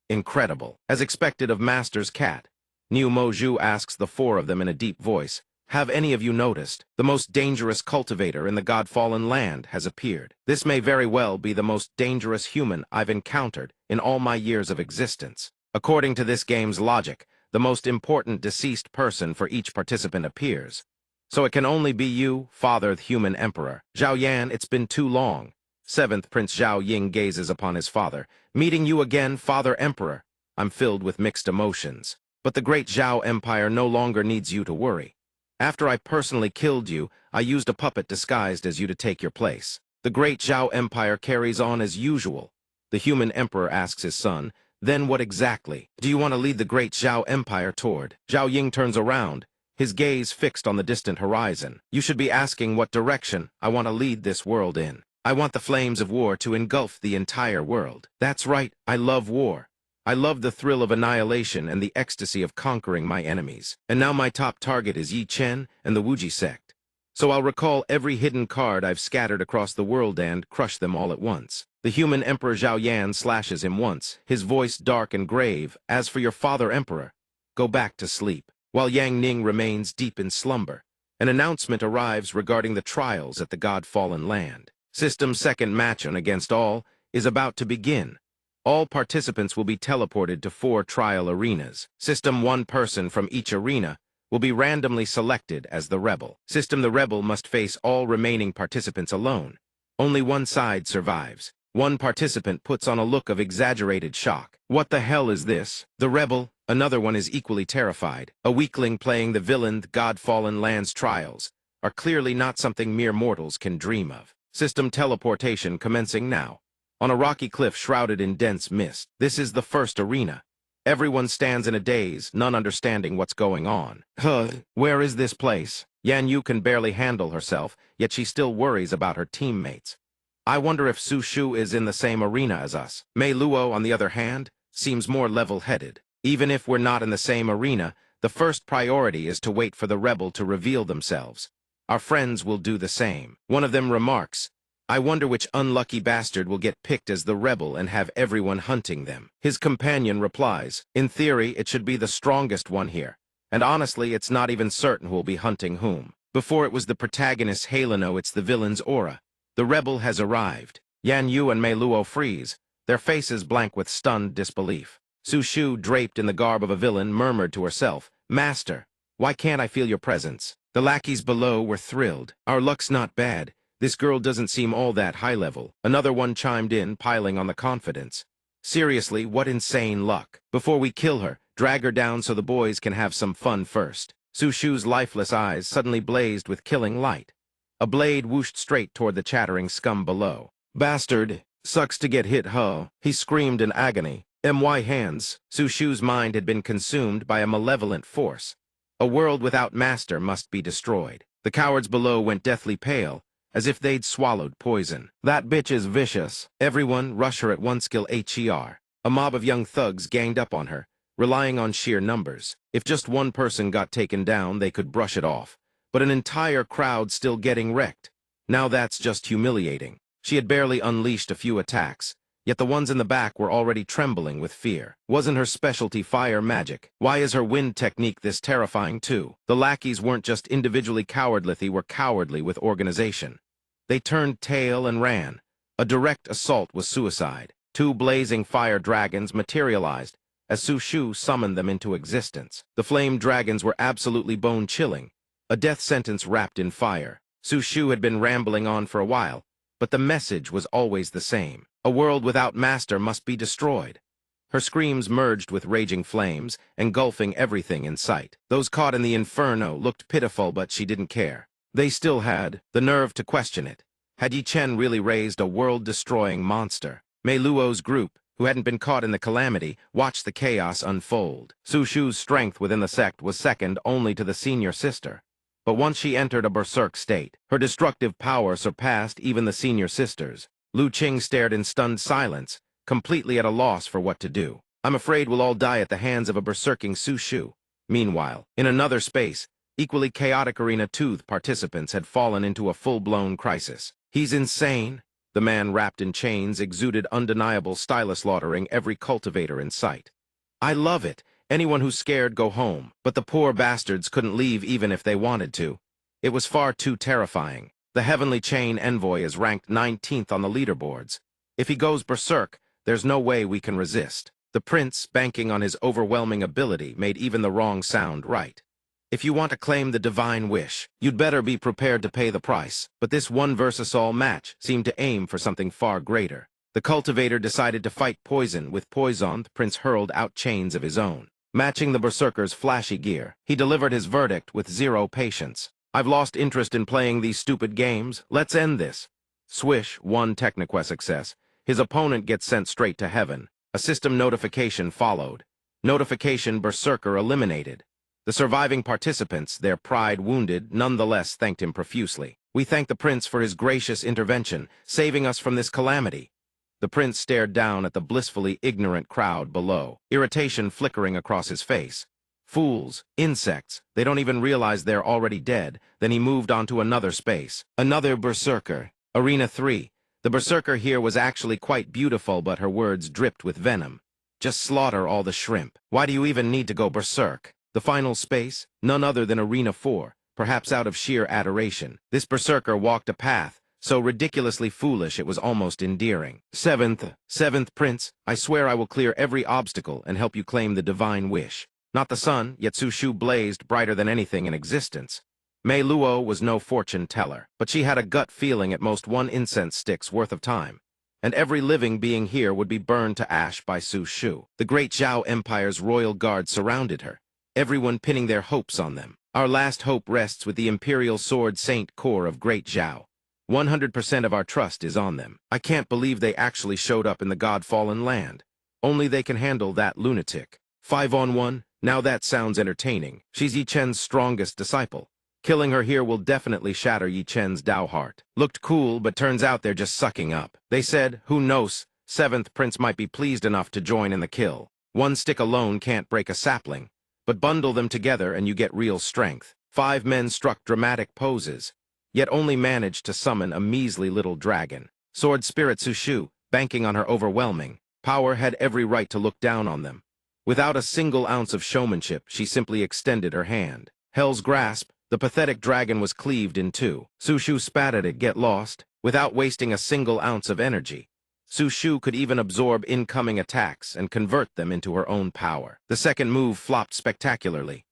Incredible. As expected of Master's cat, Niu Moju asks the four of them in a deep voice, have any of you noticed? The most dangerous cultivator in the God-fallen land has appeared. This may very well be the most dangerous human I've encountered in all my years of existence. According to this game's logic, the most important deceased person for each participant appears. So it can only be you, Father the Human Emperor. Zhao Yan, it's been too long. 7th Prince Zhao Ying gazes upon his father. Meeting you again, Father Emperor. I'm filled with mixed emotions. But the great Zhao Empire no longer needs you to worry. After I personally killed you, I used a puppet disguised as you to take your place. The great Zhao Empire carries on as usual. The Human Emperor asks his son, then what exactly do you want to lead the great Zhao Empire toward? Zhao Ying turns around, his gaze fixed on the distant horizon. You should be asking what direction I want to lead this world in. I want the flames of war to engulf the entire world. That's right, I love war. I love the thrill of annihilation and the ecstasy of conquering my enemies. And now my top target is Yi Chen and the Wuji sect. So I'll recall every hidden card I've scattered across the world and crush them all at once. The Human Emperor Zhao Yan slashes him once, his voice dark and grave. As for your Father Emperor, go back to sleep. While Yang Ning remains deep in slumber, an announcement arrives regarding the trials at the God-fallen land. System's second match on Against All is about to begin. All participants will be teleported to 4 trial arenas. System, one person from each arena will be randomly selected as the rebel. System, the rebel must face all remaining participants alone. Only one side survives. One participant puts on a look of exaggerated shock. What the hell is this? The rebel, another one is equally terrified. A weakling playing the villain God-fallen land's trials are clearly not something mere mortals can dream of. System teleportation commencing now. On a rocky cliff shrouded in dense mist. This is the first arena. Everyone stands in a daze, none understanding what's going on. Where is this place? Yan Yu can barely handle herself, yet she still worries about her teammates. I wonder if Su Shu is in the same arena as us. Mei Luo, on the other hand, seems more level-headed. Even if we're not in the same arena, the first priority is to wait for the rebel to reveal themselves. Our friends will do the same. One of them remarks, I wonder which unlucky bastard will get picked as the rebel and have everyone hunting them. His companion replies, in theory, it should be the strongest one here. And honestly, it's not even certain who'll be hunting whom. Before it was the protagonist's halo, now it's the villain's aura. The rebel has arrived. Yan Yu and Mei Luo freeze, their faces blank with stunned disbelief. Su Shu, draped in the garb of a villain, murmured to herself, Master, why can't I feel your presence? The lackeys below were thrilled. Our luck's not bad. This girl doesn't seem all that high level. Another one chimed in, piling on the confidence. Seriously, what insane luck. Before we kill her, drag her down so the boys can have some fun first. Su Shu's lifeless eyes suddenly blazed with killing light. A blade whooshed straight toward the chattering scum below. Bastard, sucks to get hit, huh? He screamed in agony. My hands. Su Shu's mind had been consumed by a malevolent force. A world without master must be destroyed. The cowards below went deathly pale, as if they'd swallowed poison. That bitch is vicious. Everyone, rush her at once, kill her. A mob of young thugs ganged up on her, relying on sheer numbers. If just one person got taken down, they could brush it off. But an entire crowd still getting wrecked. Now that's just humiliating. She had barely unleashed a few attacks, yet the ones in the back were already trembling with fear. Wasn't her specialty fire magic? Why is her wind technique this terrifying too? The lackeys weren't just individually cowardly, they were cowardly with organization. They turned tail and ran. A direct assault was suicide. Two blazing fire dragons materialized as Su Shu summoned them into existence. The flame dragons were absolutely bone-chilling, a death sentence wrapped in fire. Su Shu had been rambling on for a while, but the message was always the same. A world without master must be destroyed. Her screams merged with raging flames, engulfing everything in sight. Those caught in the inferno looked pitiful, but she didn't care. They still had the nerve to question it. Had Yi Chen really raised a world-destroying monster? Mei Luo's group, who hadn't been caught in the calamity, watched the chaos unfold. Su Shu's strength within the sect was second only to the senior sister. But once she entered a berserk state, her destructive power surpassed even the senior sisters. Lu Qing stared in stunned silence, completely at a loss for what to do. I'm afraid we'll all die at the hands of a berserking Su Shu. Meanwhile, in another space, equally chaotic Arena 2 participants had fallen into a full-blown crisis. He's insane. The man wrapped in chains exuded undeniable style, slaughtering every cultivator in sight. I love it. Anyone who's scared, go home. But the poor bastards couldn't leave even if they wanted to. It was far too terrifying. The Heavenly Chain Envoy is ranked 19th on the leaderboards. If he goes berserk, there's no way we can resist. The prince, banking on his overwhelming ability, made even the wrong sound right. If you want to claim the divine wish, you'd better be prepared to pay the price. But this one-versus-all match seemed to aim for something far greater. The cultivator decided to fight poison. With poison, the prince hurled out chains of his own. Matching the berserker's flashy gear, he delivered his verdict with zero patience. I've lost interest in playing these stupid games. Let's end this. Swish, one Techniquest success. His opponent gets sent straight to heaven. A system notification followed. Notification: berserker eliminated. The surviving participants, their pride wounded, nonetheless thanked him profusely. We thank the prince for his gracious intervention, saving us from this calamity. The prince stared down at the blissfully ignorant crowd below, irritation flickering across his face. Fools, insects, they don't even realize they're already dead. Then he moved on to another space. Another berserker. Arena 3. The berserker here was actually quite beautiful, but her words dripped with venom. Just slaughter all the shrimp. Why do you even need to go berserk? The final space, none other than Arena 4, perhaps out of sheer adoration. This berserker walked a path so ridiculously foolish it was almost endearing. Seventh prince, I swear I will clear every obstacle and help you claim the divine wish. Not the sun, yet Su Shu blazed brighter than anything in existence. Mei Luo was no fortune teller, but she had a gut feeling at most one incense stick's worth of time, and every living being here would be burned to ash by Su Shu. The great Zhao Empire's royal guard surrounded her, everyone pinning their hopes on them. Our last hope rests with the Imperial Sword Saint Corps of Great Zhao. 100% of our trust is on them. I can't believe they actually showed up in the God-fallen land. Only they can handle that lunatic. 5-on-1? Now that sounds entertaining. She's Yi Chen's strongest disciple. Killing her here will definitely shatter Yi Chen's Dao heart. Looked cool, but turns out they're just sucking up. They said, who knows, 7th Prince might be pleased enough to join in the kill. One stick alone can't break a sapling, but bundle them together and you get real strength. 5 men struck dramatic poses, yet only managed to summon a measly little dragon. Sword Spirit Su Shu, banking on her overwhelming power, had every right to look down on them. Without a single ounce of showmanship, she simply extended her hand. Hell's grasp, the pathetic dragon was cleaved in two. Su Shu spat at it, get lost, without wasting a single ounce of energy. Su Shu could even absorb incoming attacks and convert them into her own power. The second move flopped spectacularly.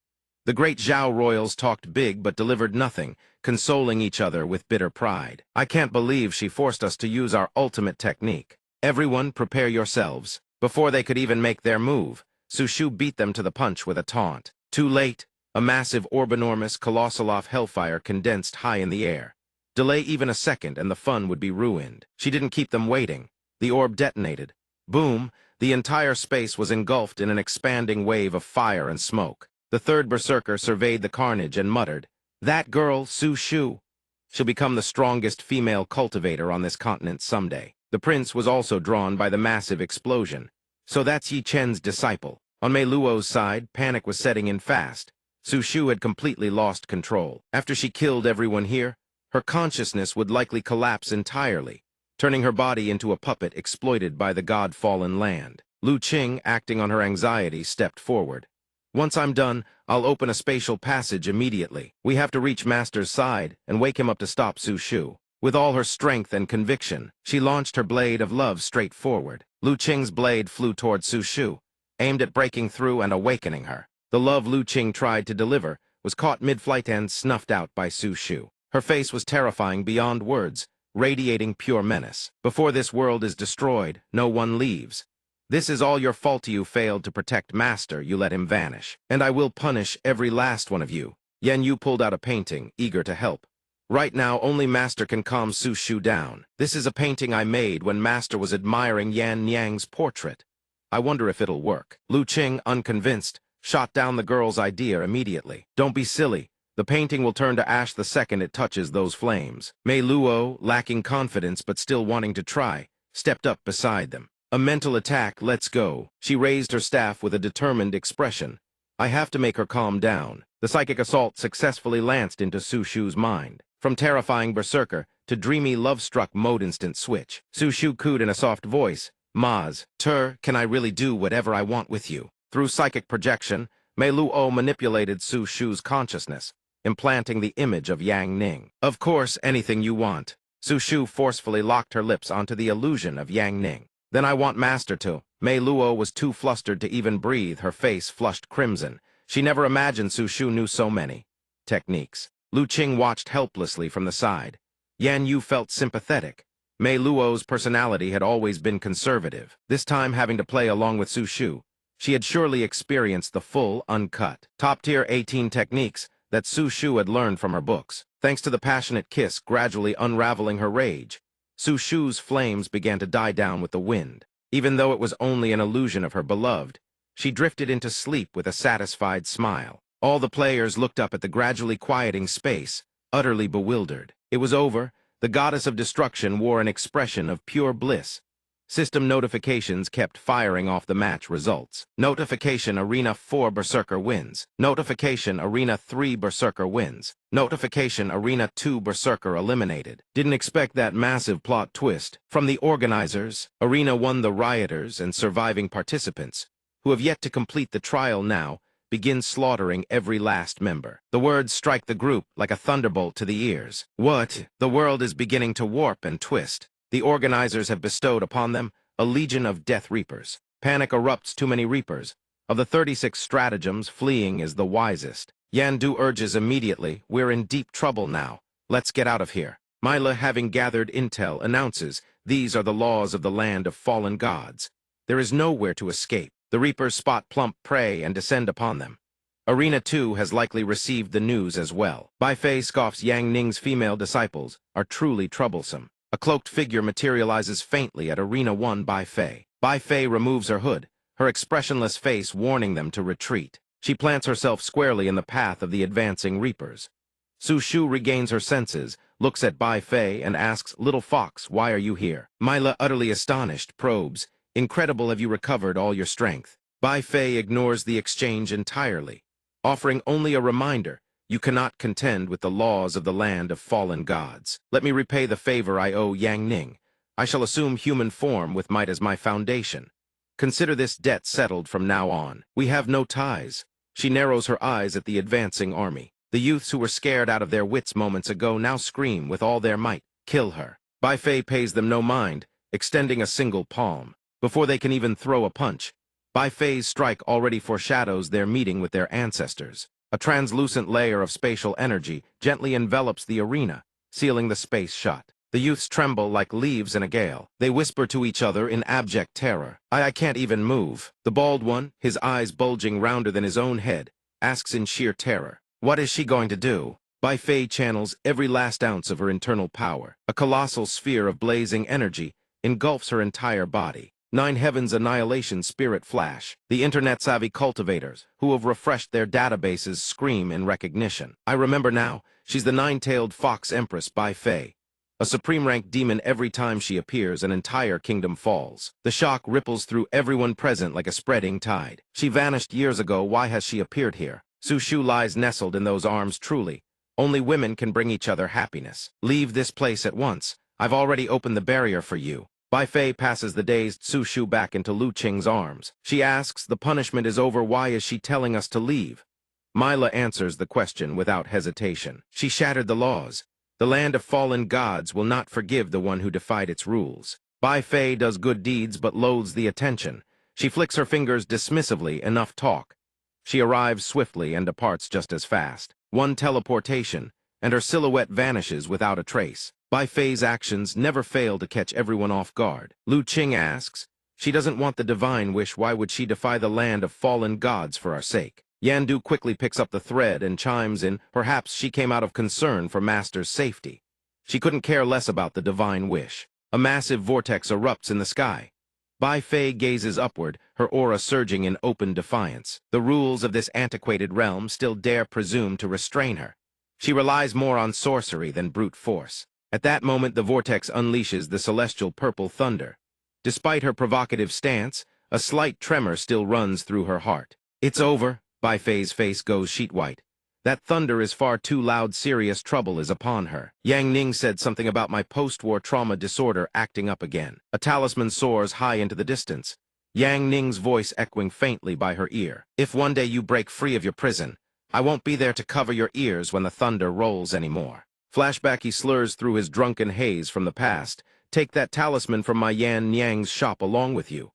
The great Zhao royals talked big but delivered nothing, consoling each other with bitter pride. I can't believe she forced us to use our ultimate technique. Everyone prepare yourselves. Before they could even make their move, Su Shu beat them to the punch with a taunt. Too late. A massive orbinormous colossal hellfire condensed high in the air. Delay even a second and the fun would be ruined. She didn't keep them waiting. The orb detonated. Boom! The entire space was engulfed in an expanding wave of fire and smoke. The third berserker surveyed the carnage and muttered, "That girl, Su Shu. She'll become the strongest female cultivator on this continent someday." The prince was also drawn by the massive explosion. So that's Yi Chen's disciple. On Mei Luo's side, panic was setting in fast. Su Shu had completely lost control. After she killed everyone here, her consciousness would likely collapse entirely, turning her body into a puppet exploited by the god-fallen land. Lu Qing, acting on her anxiety, stepped forward. Once I'm done, I'll open a spatial passage immediately. We have to reach Master's side and wake him up to stop Su Shu. With all her strength and conviction, she launched her blade of love straight forward. Lu Qing's blade flew toward Su Shu, aimed at breaking through and awakening her. The love Lu Qing tried to deliver was caught mid-flight and snuffed out by Su Shu. Her face was terrifying beyond words, radiating pure menace. Before this world is destroyed, no one leaves. This is all your fault. You failed to protect Master, you let him vanish. And I will punish every last one of you. Yan Yu pulled out a painting, eager to help. Right now, only Master can calm Su Shu down. This is a painting I made when Master was admiring Yan Niang's portrait. I wonder if it'll work. Lu Qing, unconvinced, shot down the girl's idea immediately. Don't be silly. The painting will turn to ash the second it touches those flames. Mei Luo, lacking confidence but still wanting to try, stepped up beside them. A mental attack, let's go. She raised her staff with a determined expression. I have to make her calm down. The psychic assault successfully lanced into Su Shu's mind. From terrifying berserker to dreamy love-struck mode instant switch. Su Shu cooed in a soft voice, Maz, can I really do whatever I want with you? Through psychic projection, Mei Luo manipulated Su Shu's consciousness, implanting the image of Yang Ning. Of course, anything you want. Su Shu forcefully locked her lips onto the illusion of Yang Ning. Then I want Master to. Mei Luo was too flustered to even breathe, her face flushed crimson. She never imagined Su Shu knew so many techniques. Lu Qing watched helplessly from the side. Yan Yu felt sympathetic. Mei Luo's personality had always been conservative. This time having to play along with Su Shu, she had surely experienced the full, uncut, top-tier 18 techniques that Su Shu had learned from her books. Thanks to the passionate kiss gradually unraveling her rage, Su Shu's flames began to die down with the wind. Even though it was only an illusion of her beloved, she drifted into sleep with a satisfied smile. All the players looked up at the gradually quieting space, utterly bewildered. It was over. The goddess of destruction wore an expression of pure bliss. System notifications kept firing off the match results. Notification Arena 4 Berserker wins. Notification Arena 3 Berserker wins. Notification Arena 2 Berserker eliminated. Didn't expect that massive plot twist. From the organizers, Arena 1 the rioters and surviving participants, who have yet to complete the trial now, begin slaughtering every last member. The words strike the group like a thunderbolt to the ears. What? The world is beginning to warp and twist. The organizers have bestowed upon them a legion of death reapers. Panic erupts too many reapers. Of the 36 stratagems, fleeing is the wisest. Yan Du urges immediately, we're in deep trouble now. Let's get out of here. Mila, having gathered intel, announces, these are the laws of the land of fallen gods. There is nowhere to escape. The reapers spot plump prey and descend upon them. Arena 2 has likely received the news as well. Bai Fei scoffs Yang Ning's female disciples are truly troublesome. A cloaked figure materializes faintly at Arena 1 Bai Fei. Bai Fei removes her hood, her expressionless face warning them to retreat. She plants herself squarely in the path of the advancing reapers. Su Shu regains her senses, looks at Bai Fei and asks, Little Fox, why are you here? Mila, utterly astonished, probes, Incredible, have you recovered all your strength? Bai Fei ignores the exchange entirely, offering only a reminder, you cannot contend with the laws of the land of fallen gods. Let me repay the favor I owe Yang Ning. I shall assume human form with might as my foundation. Consider this debt settled from now on. We have no ties. She narrows her eyes at the advancing army. The youths who were scared out of their wits moments ago now scream with all their might, kill her. Bai Fei pays them no mind, extending a single palm. Before they can even throw a punch, Bai Fei's strike already foreshadows their meeting with their ancestors. A translucent layer of spatial energy gently envelops the arena, sealing the space shut. The youths tremble like leaves in a gale. They whisper to each other in abject terror. I can't even move. The bald one, his eyes bulging rounder than his own head, asks in sheer terror, what is she going to do? Bai Fei channels every last ounce of her internal power. A colossal sphere of blazing energy engulfs her entire body. Nine Heavens Annihilation Spirit Flash. The internet-savvy cultivators, who have refreshed their databases, scream in recognition. I remember now, she's the nine-tailed fox empress Bai Fei. A supreme-rank demon every time she appears, an entire kingdom falls. The shock ripples through everyone present like a spreading tide. She vanished years ago, why has she appeared here? Su Shu lies nestled in those arms truly. Only women can bring each other happiness. Leave this place at once. I've already opened the barrier for you. Bai Fei passes the dazed Su Shu back into Lu Qing's arms. She asks, the punishment is over, why is she telling us to leave? Mila answers the question without hesitation. She shattered the laws. The land of fallen gods will not forgive the one who defied its rules. Bai Fei does good deeds but loathes the attention. She flicks her fingers dismissively, enough talk. She arrives swiftly and departs just as fast. One teleportation, and her silhouette vanishes without a trace. Bai Fei's actions never fail to catch everyone off guard. Lu Qing asks, she doesn't want the divine wish, why would she defy the land of fallen gods for our sake? Yandu quickly picks up the thread and chimes in, perhaps she came out of concern for Master's safety. She couldn't care less about the divine wish. A massive vortex erupts in the sky. Bai Fei gazes upward, her aura surging in open defiance. The rules of this antiquated realm still dare presume to restrain her. She relies more on sorcery than brute force. At that moment, the vortex unleashes the celestial purple thunder. Despite her provocative stance, a slight tremor still runs through her heart. It's over. Bai Fei's face goes sheet white. That thunder is far too loud, serious trouble is upon her. Yang Ning said something about my post-war trauma disorder acting up again. A talisman soars high into the distance, Yang Ning's voice echoing faintly by her ear. If one day you break free of your prison, I won't be there to cover your ears when the thunder rolls anymore. Flashback, he slurs through his drunken haze from the past. Take that talisman from my Yan Nyang's shop along with you.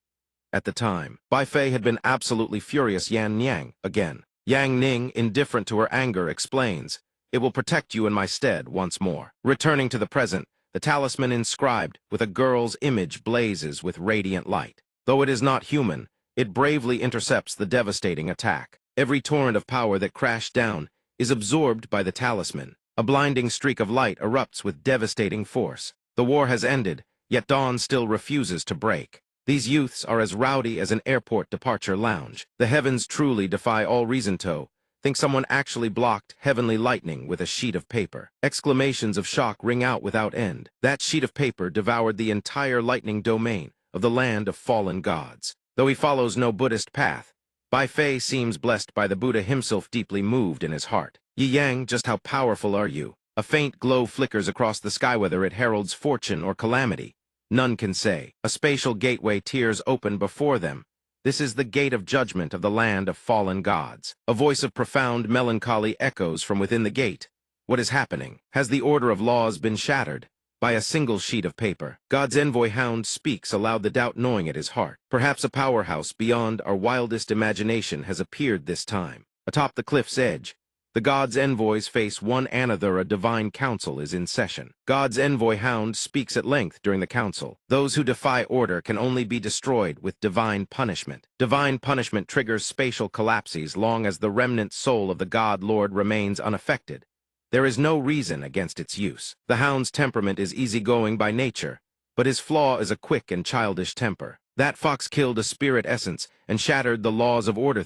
At the time, Bai Fei had been absolutely furious. Yan Nyang, again. Yang Ning, indifferent to her anger, explains, it will protect you in my stead once more. Returning to the present, the talisman inscribed with a girl's image blazes with radiant light. Though it is not human, it bravely intercepts the devastating attack. Every torrent of power that crashed down is absorbed by the talisman. A blinding streak of light erupts with devastating force. The war has ended, yet dawn still refuses to break. These youths are as rowdy as an airport departure lounge. The heavens truly defy all reason to think someone actually blocked heavenly lightning with a sheet of paper. Exclamations of shock ring out without end. That sheet of paper devoured the entire lightning domain of the land of fallen gods. Though he follows no Buddhist path, Bai Fei seems blessed by the Buddha himself, deeply moved in his heart. Yi Yang, just how powerful are you? A faint glow flickers across the sky, whether it heralds fortune or calamity. None can say. A spatial gateway tears open before them. This is the gate of judgment of the land of fallen gods. A voice of profound melancholy echoes from within the gate. What is happening? Has the order of laws been shattered? By a single sheet of paper. God's envoy Hound speaks aloud, the doubt gnawing at his heart. Perhaps a powerhouse beyond our wildest imagination has appeared this time. Atop the cliff's edge, the God's envoys face one another. A divine council is in session. God's envoy Hound speaks at length during the council. Those who defy order can only be destroyed with divine punishment. Divine punishment triggers spatial collapses long as the remnant soul of the God Lord remains unaffected. There is no reason against its use. The Hound's temperament is easygoing by nature, but his flaw is a quick and childish temper. That fox killed a spirit essence and shattered the laws of order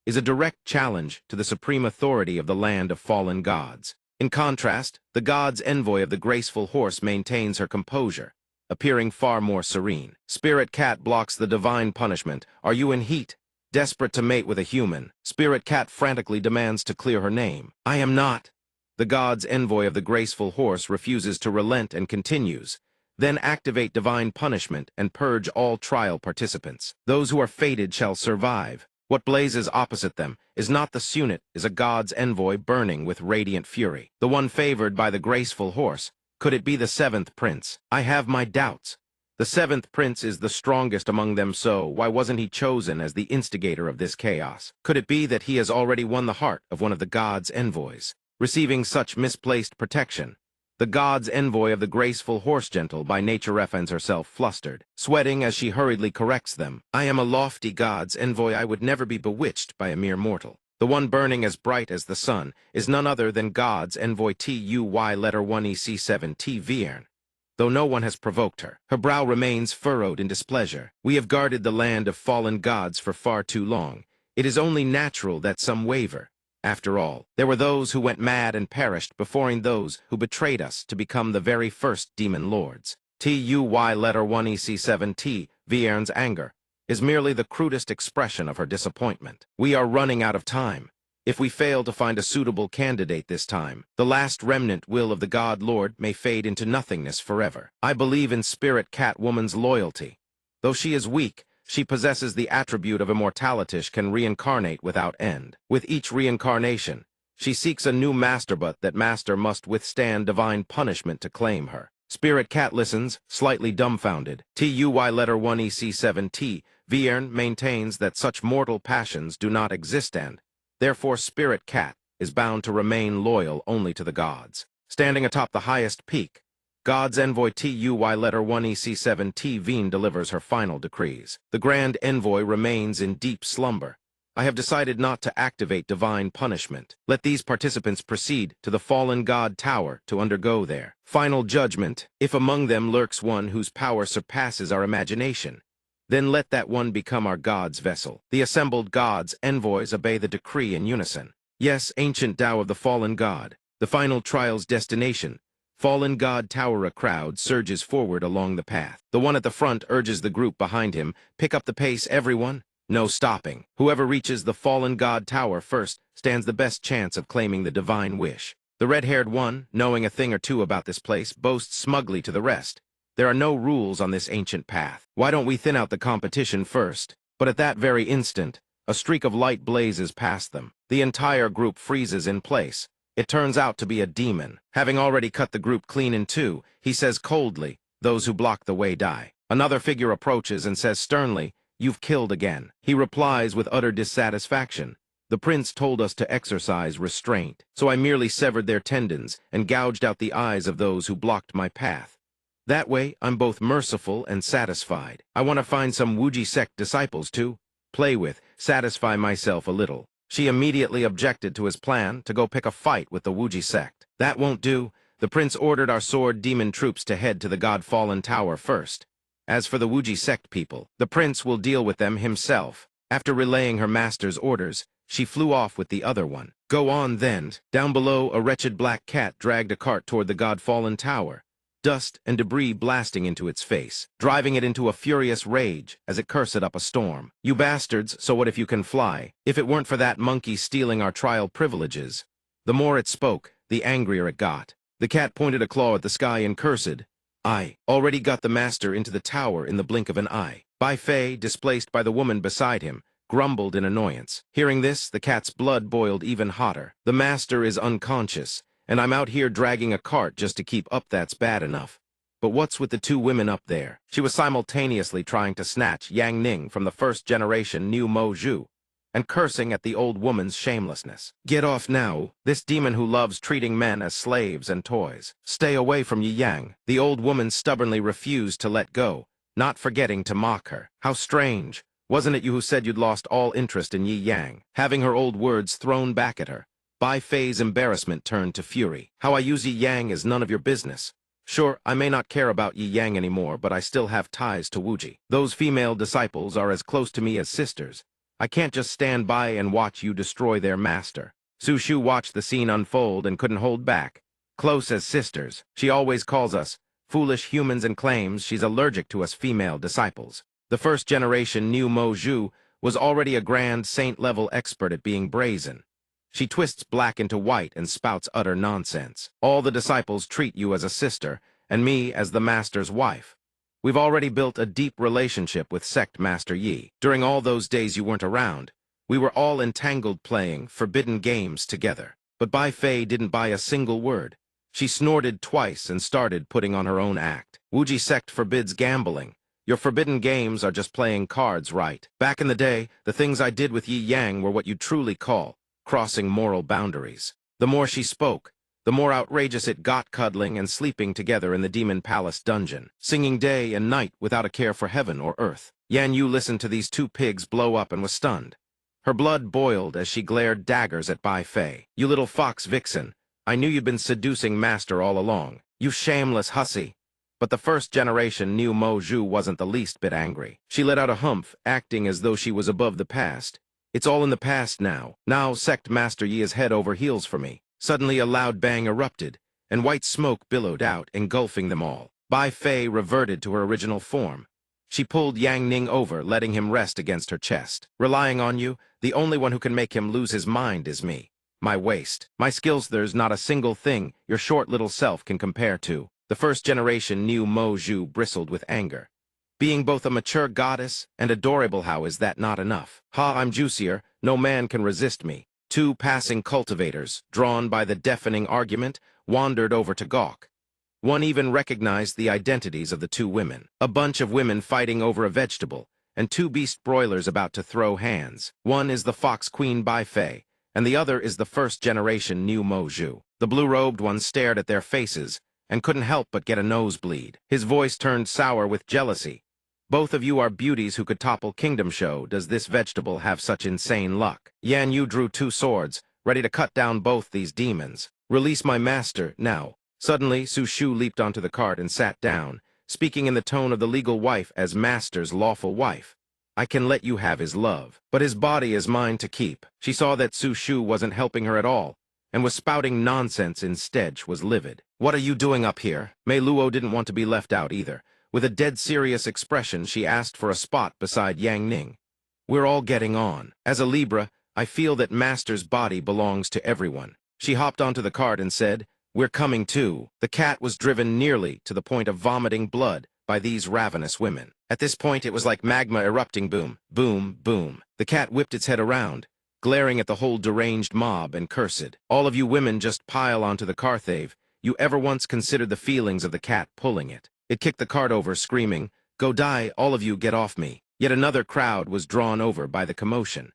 is a direct challenge to the supreme authority of the land of fallen gods. In contrast, the God's envoy of the graceful horse maintains her composure, appearing far more serene. Spirit Cat blocks the divine punishment. Are you in heat? Desperate to mate with a human, Spirit Cat frantically demands to clear her name. I am not. The God's envoy of the graceful horse refuses to relent and continues. Then activate divine punishment and purge all trial participants. Those who are fated shall survive. What blazes opposite them is not the Sunit, is a God's envoy burning with radiant fury. The one favored by the graceful horse. Could it be the seventh prince? I have my doubts. The seventh prince is the strongest among them, so why wasn't he chosen as the instigator of this chaos? Could it be that he has already won the heart of one of the God's envoys? Receiving such misplaced protection, the God's envoy of the graceful horse, gentle by nature, finds herself flustered, sweating as she hurriedly corrects them. I am a lofty God's envoy. I would never be bewitched by a mere mortal. The one burning as bright as the sun is none other than God's envoy TUY letter 1 EC7 T Vierne. Though no one has provoked her, her brow remains furrowed in displeasure. We have guarded the land of fallen gods for far too long. It is only natural that some waver. After all, there were those who went mad and perished before those who betrayed us to become the very first demon lords. TUY letter 1 EC7T, Viern's anger, is merely the crudest expression of her disappointment. We are running out of time. If we fail to find a suitable candidate this time, the last remnant will of the God Lord may fade into nothingness forever. I believe in Spirit Cat Woman's loyalty. Though she is weak, she possesses the attribute of immortality, can reincarnate without end. With each reincarnation, she seeks a new master, but that master must withstand divine punishment to claim her. Spirit Cat listens, slightly dumbfounded. TUY letter 1 EC7T, Viern maintains that such mortal passions do not exist and, therefore Spirit Cat is bound to remain loyal only to the gods. Standing atop the highest peak, God's envoy TUY letter 1 EC7T Veen delivers her final decrees. The Grand Envoy remains in deep slumber. I have decided not to activate divine punishment. Let these participants proceed to the fallen god tower to undergo their final judgment. If among them lurks one whose power surpasses our imagination, then let that one become our god's vessel. The assembled gods' envoys obey the decree in unison. Yes, ancient Tao of the fallen god, the final trial's destination. Fallen God Tower. A crowd surges forward along the path. The one at the front urges the group behind him, pick up the pace, everyone. No stopping. Whoever reaches the Fallen God Tower first stands the best chance of claiming the divine wish. The red-haired one, knowing a thing or two about this place, boasts smugly to the rest. There are no rules on this ancient path. Why don't we thin out the competition first? But at that very instant, a streak of light blazes past them. The entire group freezes in place. It turns out to be a demon. Having already cut the group clean in two, he says coldly, "Those who block the way die." Another figure approaches and says sternly, "You've killed again." He replies with utter dissatisfaction, "The prince told us to exercise restraint, so I merely severed their tendons and gouged out the eyes of those who blocked my path. That way, I'm both merciful and satisfied. I want to find some Wuji Sect disciples to play with, satisfy myself a little." She immediately objected to his plan to go pick a fight with the Wuji Sect. "That won't do. The prince ordered our sword demon troops to head to the God-fallen tower first. As for the Wuji Sect people, the prince will deal with them himself." After relaying her master's orders, she flew off with the other one. "Go on then." Down below, a wretched black cat dragged a cart toward the God-fallen tower, dust and debris blasting into its face, driving it into a furious rage as it cursed up a storm. "You bastards, so what if you can fly? If it weren't for that monkey stealing our trial privileges." The more it spoke, the angrier it got. The cat pointed a claw at the sky and cursed, "I already got the master into the tower in the blink of an eye." Bai Fei, displaced by the woman beside him, grumbled in annoyance. Hearing this, the cat's blood boiled even hotter. "The master is unconscious, and I'm out here dragging a cart just to keep up. That's bad enough. But what's with the two women up there?" She was simultaneously trying to snatch Yang Ning from the first-generation New Mo Zhu, and cursing at the old woman's shamelessness. "Get off now, this demon who loves treating men as slaves and toys. Stay away from Yi Yang." The old woman stubbornly refused to let go, not forgetting to mock her. "How strange. Wasn't it you who said you'd lost all interest in Yi Yang?" Having her old words thrown back at her, Bai Fei's embarrassment turned to fury. "How I use Yi Yang is none of your business. Sure, I may not care about Yi Yang anymore, but I still have ties to Wuji. Those female disciples are as close to me as sisters. I can't just stand by and watch you destroy their master." Su Shu watched the scene unfold and couldn't hold back. "Close as sisters. She always calls us foolish humans and claims she's allergic to us female disciples." The first-generation New Mo Zhu was already a grand saint-level expert at being brazen. She twists black into white and spouts utter nonsense. "All the disciples treat you as a sister, and me as the master's wife. We've already built a deep relationship with Sect Master Yi. During all those days you weren't around, we were all entangled playing forbidden games together." But Bai Fei didn't buy a single word. She snorted twice and started putting on her own act. "Wuji Sect forbids gambling. Your forbidden games are just playing cards right. Back in the day, the things I did with Yi Yang were what you truly call crossing moral boundaries." The more she spoke, the more outrageous it got, cuddling and sleeping together in the Demon Palace dungeon, singing day and night without a care for heaven or earth. Yan Yu listened to these two pigs blow up and was stunned. Her blood boiled as she glared daggers at Bai Fei. "You little fox vixen, I knew you'd been seducing Master all along. You shameless hussy." But the first-generation New Mo Zhu wasn't the least bit angry. She let out a humph, acting as though she was above the past. It's all in the past now. Now Sect Master Yi is head over heels for me. Suddenly a loud bang erupted, and white smoke billowed out, engulfing them all. Bai Fei reverted to her original form. She pulled Yang Ning over, letting him rest against her chest. Relying on you, the only one who can make him lose his mind is me. My waist. My skills, there's not a single thing your short little self can compare to. The first generation Niu Mo Zhu bristled with anger. Being both a mature goddess and adorable, how is that not enough? Ha, I'm juicier, no man can resist me. Two passing cultivators, drawn by the deafening argument, wandered over to gawk. One even recognized the identities of the two women. A bunch of women fighting over a vegetable, and two beast broilers about to throw hands. One is the fox queen Bai Fei, and the other is the first generation Niu Mo Zhu. The blue-robed one stared at their faces, and couldn't help but get a nosebleed. His voice turned sour with jealousy. Both of you are beauties who could topple Kingdom Show. Does this vegetable have such insane luck? Yan Yu drew two swords, ready to cut down both these demons. Release my master, now. Suddenly, Su Shu leaped onto the cart and sat down, speaking in the tone of the legal wife as master's lawful wife. I can let you have his love, but his body is mine to keep. She saw that Su Shu wasn't helping her at all, and was spouting nonsense instead. She was livid. What are you doing up here? Mei Luo didn't want to be left out either. With a dead serious expression, she asked for a spot beside Yang Ning. We're all getting on. As a Libra, I feel that master's body belongs to everyone. She hopped onto the cart and said, We're coming too. The cat was driven nearly to the point of vomiting blood by these ravenous women. At this point, it was like magma erupting. Boom, boom, boom. The cat whipped its head around, glaring at the whole deranged mob and cursed. All of you women just pile onto the Carthave. You ever once considered the feelings of the cat pulling it? It kicked the cart over, screaming, Go die, all of you, get off me. Yet another crowd was drawn over by the commotion.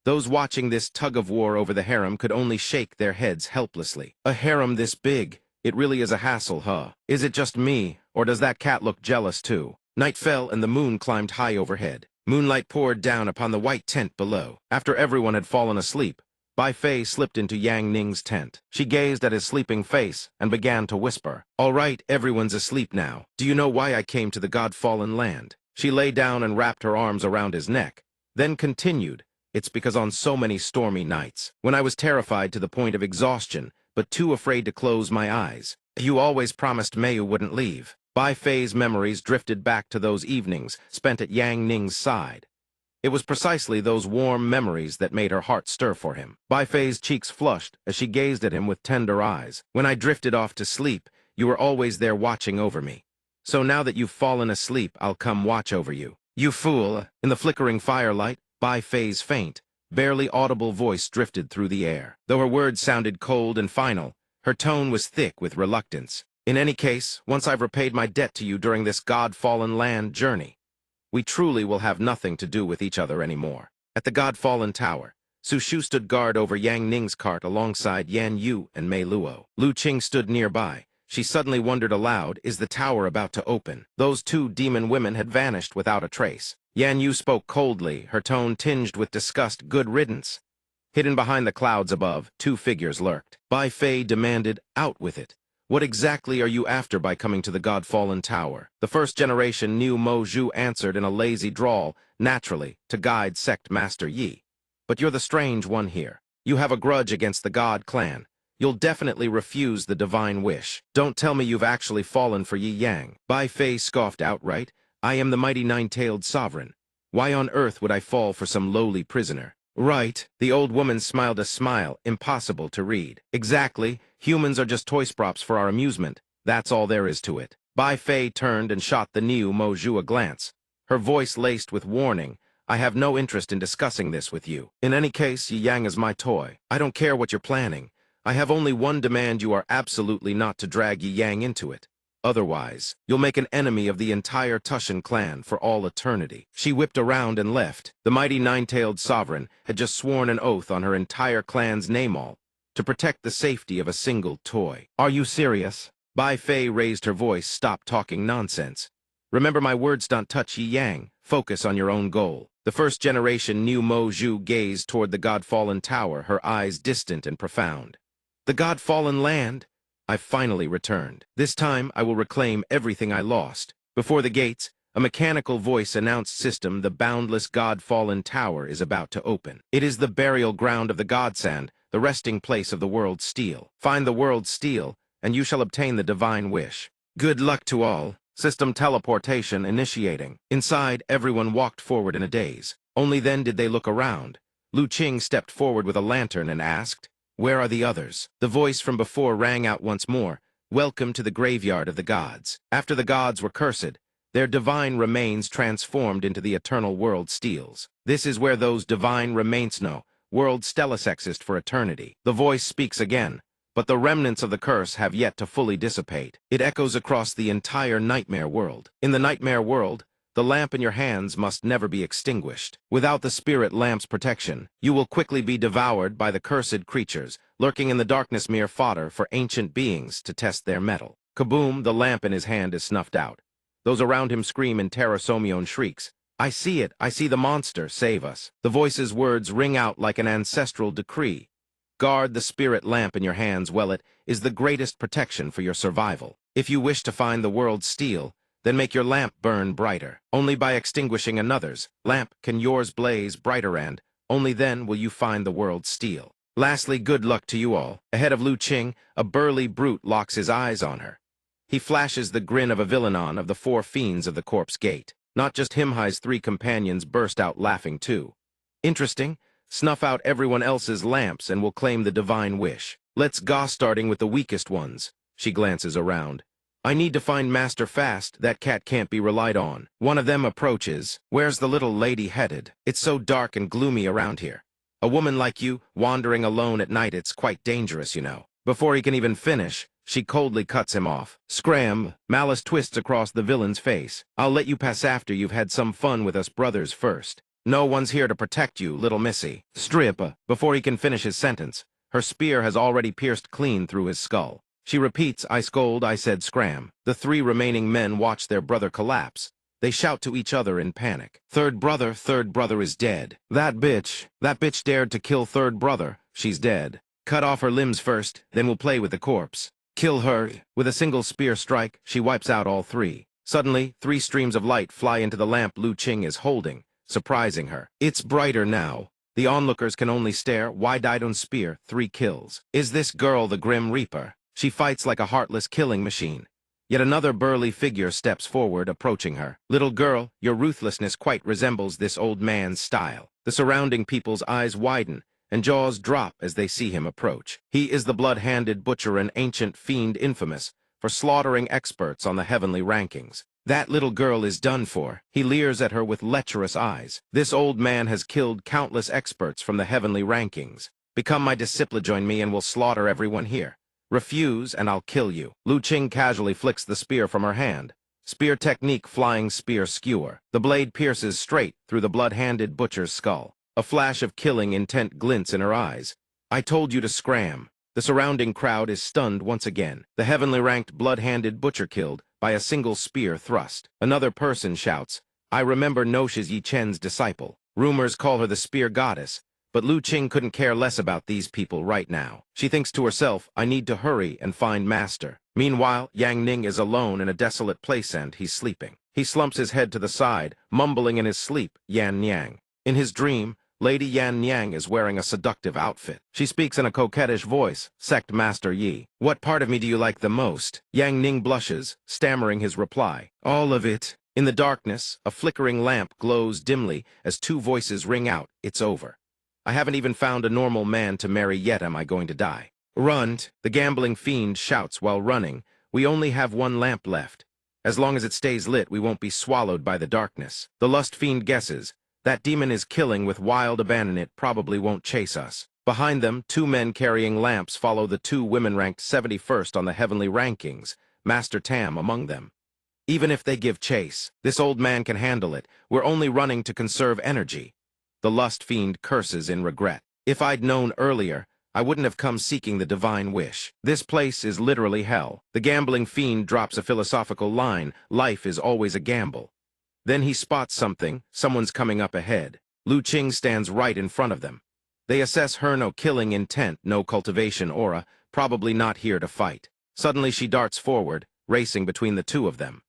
Those watching this tug-of-war over the harem could only shake their heads helplessly. A harem this big, it really is a hassle, huh? Is it just me, or does that cat look jealous too? Night fell and the moon climbed high overhead. Moonlight poured down upon the white tent below. After everyone had fallen asleep, Bai Fei slipped into Yang Ning's tent. She gazed at his sleeping face and began to whisper, All right, everyone's asleep now. Do you know why I came to the God-fallen land? She lay down and wrapped her arms around his neck, then continued, It's because on so many stormy nights, when I was terrified to the point of exhaustion, but too afraid to close my eyes, you always promised Mei you wouldn't leave. Bai Fei's memories drifted back to those evenings spent at Yang Ning's side. It was precisely those warm memories that made her heart stir for him. Bai Fei's cheeks flushed as she gazed at him with tender eyes. When I drifted off to sleep, you were always there watching over me. So now that you've fallen asleep, I'll come watch over you. You fool! In the flickering firelight, Bai Fei's faint, barely audible voice drifted through the air. Though her words sounded cold and final, her tone was thick with reluctance. In any case, once I've repaid my debt to you during this God-fallen land journey, we truly will have nothing to do with each other anymore. At the God-fallen tower, Su Shu stood guard over Yang Ning's cart alongside Yan Yu and Mei Luo. Lu Qing stood nearby. She suddenly wondered aloud, is the tower about to open? Those two demon women had vanished without a trace. Yan Yu spoke coldly, her tone tinged with disgust. Good riddance. Hidden behind the clouds above, two figures lurked. Bai Fei demanded, Out with it. What exactly are you after by coming to the God-fallen tower? The first generation Niu Mo Zhu answered in a lazy drawl, naturally, to guide Sect Master Yi. But you're the strange one here. You have a grudge against the God clan. You'll definitely refuse the divine wish. Don't tell me you've actually fallen for Yi Yang. Bai Fei scoffed outright. I am the mighty nine-tailed sovereign. Why on earth would I fall for some lowly prisoner? Right, the old woman smiled a smile, impossible to read. Exactly, humans are just toy props for our amusement. That's all there is to it. Bai Fei turned and shot the Niu Mo Zhu a glance, her voice laced with warning. I have no interest in discussing this with you. In any case, Yi Yang is my toy. I don't care what you're planning. I have only one demand: you are absolutely not to drag Yi Yang into it. Otherwise, you'll make an enemy of the entire Tushan clan for all eternity. She whipped around and left. The mighty nine-tailed sovereign had just sworn an oath on her entire clan's name all to protect the safety of a single toy. Are you serious? Bai Fei raised her voice. Stop talking nonsense. Remember, my words don't touch Yi Yang. Focus on your own goal. The first generation Niu Mo Zhu gazed toward the God-fallen tower, her eyes distant and profound. The God-fallen land? I've finally returned. This time, I will reclaim everything I lost. Before the gates, A mechanical voice-announced system, the boundless God-fallen tower is about to open. It is the burial ground of the godsand, the resting place of the world's steel. Find the world's steel, and you shall obtain the divine wish. Good luck to all. System teleportation initiating. Inside, everyone walked forward in a daze. Only then did they look around. Lu Qing stepped forward with a lantern and asked, "Where are the others?" The voice from before rang out once more, "Welcome to the graveyard of the gods." After the gods were cursed, their divine remains transformed into the eternal world steels. This is where those divine remains world stelis exist for eternity. The voice speaks again, but the remnants of the curse have yet to fully dissipate. It echoes across the entire nightmare world. In the nightmare world, the lamp in your hands must never be extinguished. Without the spirit lamp's protection, you will quickly be devoured by the cursed creatures, lurking in the darkness, mere fodder for ancient beings to test their mettle. Kaboom, the lamp in his hand is snuffed out. Those around him scream in terror. Somyeon shrieks, "I see it! I see the monster! Save us!" The voice's words ring out like an ancestral decree. Guard the spirit lamp in your hands well. It is the greatest protection for your survival. If you wish to find the world's steel, then make your lamp burn brighter. Only by extinguishing another's lamp can yours blaze brighter, and only then will you find the world's steel. Lastly, good luck to you all. Ahead of Lu Qing, a burly brute locks his eyes on her. He flashes the grin of a villain of the four fiends of the corpse gate. Not just him, his three companions burst out laughing too. Interesting. Snuff out everyone else's lamps and we'll claim the divine wish. Let's go, starting with the weakest ones. She glances around. I need to find Master fast. That cat can't be relied on. One of them approaches. Where's the little lady headed? It's so dark and gloomy around here. A woman like you, wandering alone at night, it's quite dangerous, you know. Before he can even finish, she coldly cuts him off. Scram! Malice twists across the villain's face. I'll let you pass after you've had some fun with us brothers first. No one's here to protect you, little missy. Strip! Before he can finish his sentence, her spear has already pierced clean through his skull. She repeats, I scold, I said scram. The three remaining men watch their brother collapse. They shout to each other in panic. Third brother is dead. That bitch dared to kill third brother. She's dead. Cut off her limbs first, then we'll play with the corpse. Kill her. With a single spear strike, she wipes out all three. Suddenly, 3 streams of light fly into the lamp Lu Qing is holding, surprising her. It's brighter now. The onlookers can only stare. Wide-eyed on spear, 3 kills. Is this girl the Grim Reaper? She fights like a heartless killing machine. Yet another burly figure steps forward, approaching her. Little girl, your ruthlessness quite resembles this old man's style. The surrounding people's eyes widen, and jaws drop as they see him approach. He is the blood-handed butcher, an ancient fiend infamous for slaughtering experts on the heavenly rankings. That little girl is done for. He leers at her with lecherous eyes. This old man has killed countless experts from the heavenly rankings. Become my disciple, join me, and we'll slaughter everyone here. Refuse, and I'll kill you. Lu Qing casually flicks the spear from her hand. Spear technique, flying spear skewer. The blade pierces straight through the blood-handed butcher's skull. A flash of killing intent glints in her eyes. I told you to scram. The surrounding crowd is stunned once again. The heavenly ranked blood-handed butcher killed by a single spear thrust. Another person shouts, I remember Noshi's Yi Chen's disciple. Rumors call her the spear goddess, but Lu Qing couldn't care less about these people right now. She thinks to herself, I need to hurry and find Master. Meanwhile, Yang Ning is alone in a desolate place and he's sleeping. He slumps his head to the side, mumbling in his sleep, Yan Yang. In his dream, Lady Yan Yang is wearing a seductive outfit. She speaks in a coquettish voice, Sect Master Yi. What part of me do you like the most? Yang Ning blushes, stammering his reply. All of it. In the darkness, a flickering lamp glows dimly as 2 voices ring out, it's over. I haven't even found a normal man to marry yet. Am I going to die? Run! The gambling fiend shouts while running. We only have 1 lamp left. As long as it stays lit, we won't be swallowed by the darkness. The lust fiend guesses. That demon is killing with wild abandon. It probably won't chase us. Behind them, 2 men carrying lamps follow the 2 women ranked 71st on the heavenly rankings, Master Tam among them. Even if they give chase, this old man can handle it. We're only running to conserve energy. The lust fiend curses in regret. If I'd known earlier, I wouldn't have come seeking the divine wish. This place is literally hell. The gambling fiend drops a philosophical line, life is always a gamble. Then he spots something, someone's coming up ahead. Lu Qing stands right in front of them. They assess her no killing intent, no cultivation aura, probably not here to fight. Suddenly she darts forward, racing between the 2 of them.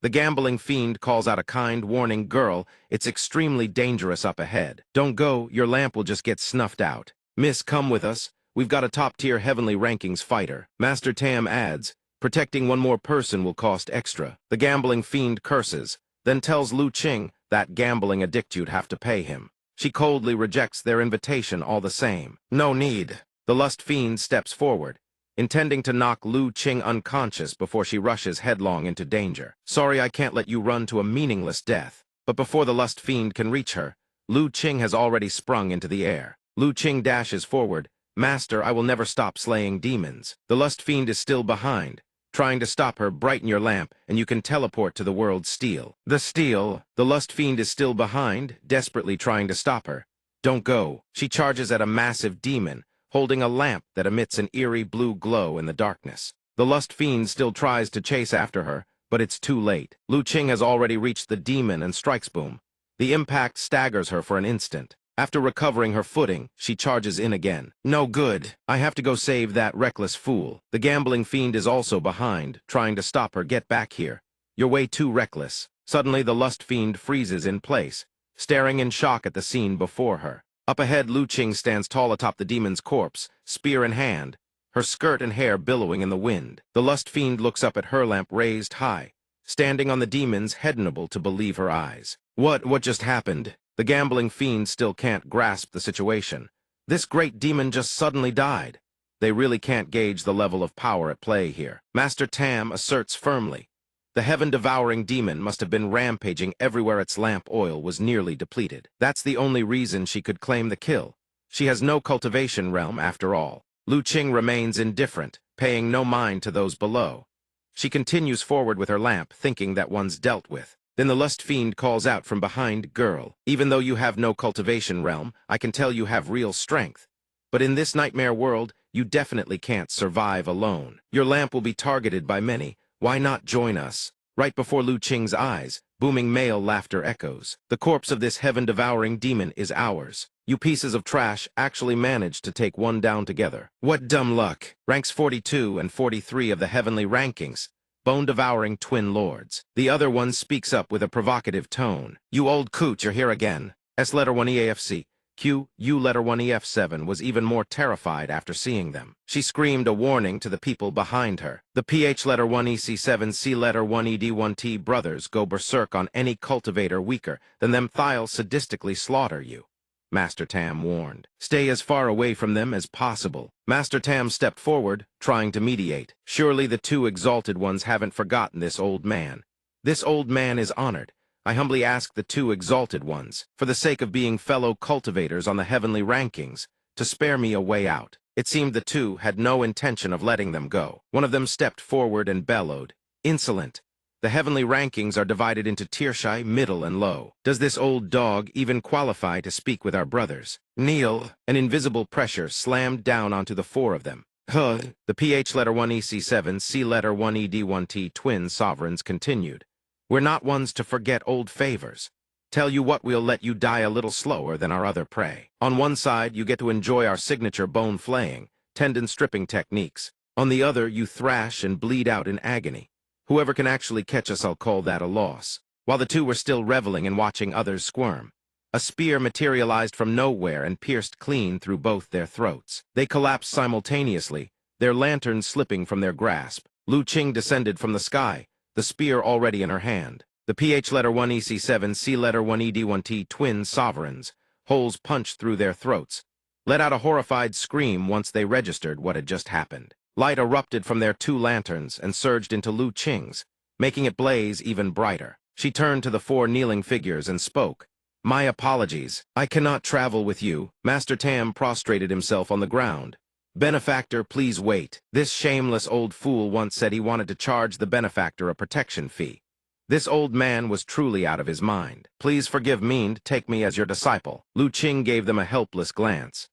The gambling fiend calls out a kind warning, "Girl, it's extremely dangerous up ahead. Don't go, your lamp will just get snuffed out. Miss, come with us. We've got a top-tier heavenly rankings fighter." Master Tam adds, "Protecting one more person will cost extra." The gambling fiend curses, then tells Lu Qing that gambling addict you'd have to pay him. She coldly rejects their invitation all the same. "No need." The lust fiend steps forward, intending to knock Lu Qing unconscious before she rushes headlong into danger. "Sorry, I can't let you run to a meaningless death." But before the lust fiend can reach her, Lu Qing has already sprung into the air. Lu Qing dashes forward. "Master, I will never stop slaying demons." The lust fiend is still behind, trying to stop her. "Brighten your lamp, and you can teleport to the world's steel." The steel. The lust fiend is still behind, desperately trying to stop her. "Don't go." She charges at a massive demon, holding a lamp that emits an eerie blue glow in the darkness. The lust fiend still tries to chase after her, but it's too late. Lu Qing has already reached the demon and strikes boom. The impact staggers her for an instant. After recovering her footing, she charges in again. "No good. I have to go save that reckless fool." The gambling fiend is also behind, trying to stop her. "Get back here. You're way too reckless." Suddenly, the lust fiend freezes in place, staring in shock at the scene before her. Up ahead, Lu Qing stands tall atop the demon's corpse, spear in hand, her skirt and hair billowing in the wind. The lust fiend looks up at her, lamp raised high, standing on the demon's head, unable to believe her eyes. What just happened?" The gambling fiend still can't grasp the situation. This great demon just suddenly died. They really can't gauge the level of power at play here. Master Tam asserts firmly, the heaven-devouring demon must have been rampaging everywhere its lamp oil was nearly depleted. That's the only reason she could claim the kill. She has no cultivation realm after all. Lu Qing remains indifferent, paying no mind to those below. She continues forward with her lamp, thinking that one's dealt with. Then the lust fiend calls out from behind, "Girl, even though you have no cultivation realm, I can tell you have real strength. But in this nightmare world, you definitely can't survive alone. Your lamp will be targeted by many. Why not join us?" Right before Lu Qing's eyes, booming male laughter echoes. "The corpse of this heaven-devouring demon is ours. You pieces of trash actually managed to take one down together. What dumb luck." Ranks 42 and 43 of the heavenly rankings, bone-devouring twin lords. The other one speaks up with a provocative tone. "You old coot, you're here again." S letter 1 EAFC. Q, U letter 1 EF7 was even more terrified after seeing them. She screamed a warning to the people behind her. "The PH letter 1 EC7, C letter 1 ED1T brothers go berserk on any cultivator weaker than them. They'll sadistically slaughter you," Master Tam warned. "Stay as far away from them as possible." Master Tam stepped forward, trying to mediate. "Surely the two exalted ones haven't forgotten this old man. This old man is honored. I humbly ask the two exalted ones, for the sake of being fellow cultivators on the heavenly rankings, to spare me a way out." It seemed the two had no intention of letting them go. One of them stepped forward and bellowed, "Insolent! The heavenly rankings are divided into tier-shy, middle, and low. Does this old dog even qualify to speak with our brothers? Kneel!" An invisible pressure slammed down onto the four of them. "Huh." The PH letter 1 EC7, C letter 1 ED1T twin sovereigns continued. "We're not ones to forget old favors. Tell you what, we'll let you die a little slower than our other prey. On one side, you get to enjoy our signature bone flaying, tendon stripping techniques. On the other, you thrash and bleed out in agony. Whoever can actually catch us, I'll call that a loss." While the two were still reveling in watching others squirm, a spear materialized from nowhere and pierced clean through both their throats. They collapsed simultaneously, their lanterns slipping from their grasp. Lu Qing descended from the sky, the spear already in her hand. The PH letter 1 EC7, C letter 1 ED1T twin sovereigns, holes punched through their throats, let out a horrified scream once they registered what had just happened. Light erupted from their two lanterns and surged into Lu Qing's, making it blaze even brighter. She turned to the four kneeling figures and spoke. "My apologies. I cannot travel with you." Master Tam prostrated himself on the ground. "Benefactor, please wait. This shameless old fool once said he wanted to charge the benefactor a protection fee. This old man was truly out of his mind. Please forgive me and take me as your disciple." Lu Qing gave them a helpless glance.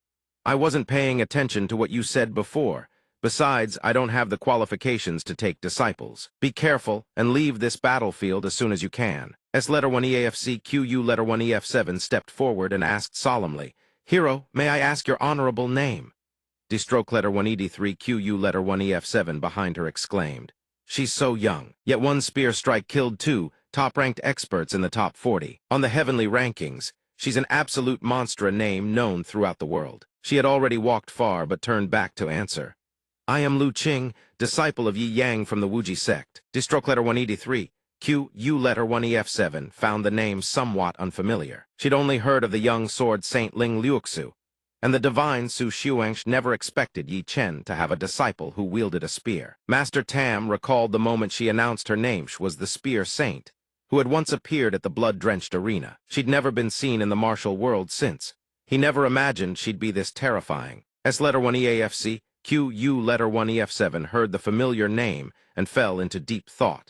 "I wasn't paying attention to what you said before. Besides, I don't have the qualifications to take disciples. Be careful and leave this battlefield as soon as you can." S letter 1 EAFC, QU letter 1 EF7 stepped forward and asked solemnly, "Hero, may I ask your honorable name?" D stroke letter 1 ED3, QU letter 1 EF7 behind her exclaimed, She's so young. Yet one spear strike killed two top-ranked experts in the top 40. On the heavenly rankings, she's an absolute monster, a name known throughout the world. She had already walked far but turned back to answer. I am Lu Qing, disciple of Yi Yang from the Wuji Sect. Distroke letter 183. QU letter 1EF7 found the name somewhat unfamiliar. She'd only heard of the young sword saint Ling Liuxu, and the divine Su Xuansh never expected Yi Chen to have a disciple who wielded a spear. Master Tam recalled the moment she announced her name. She was the spear saint, who had once appeared at the blood-drenched arena. She'd never been seen in the martial world since. He never imagined she'd be this terrifying. S letter 1EAFC, QU letter 1EF7 heard the familiar name and fell into deep thought.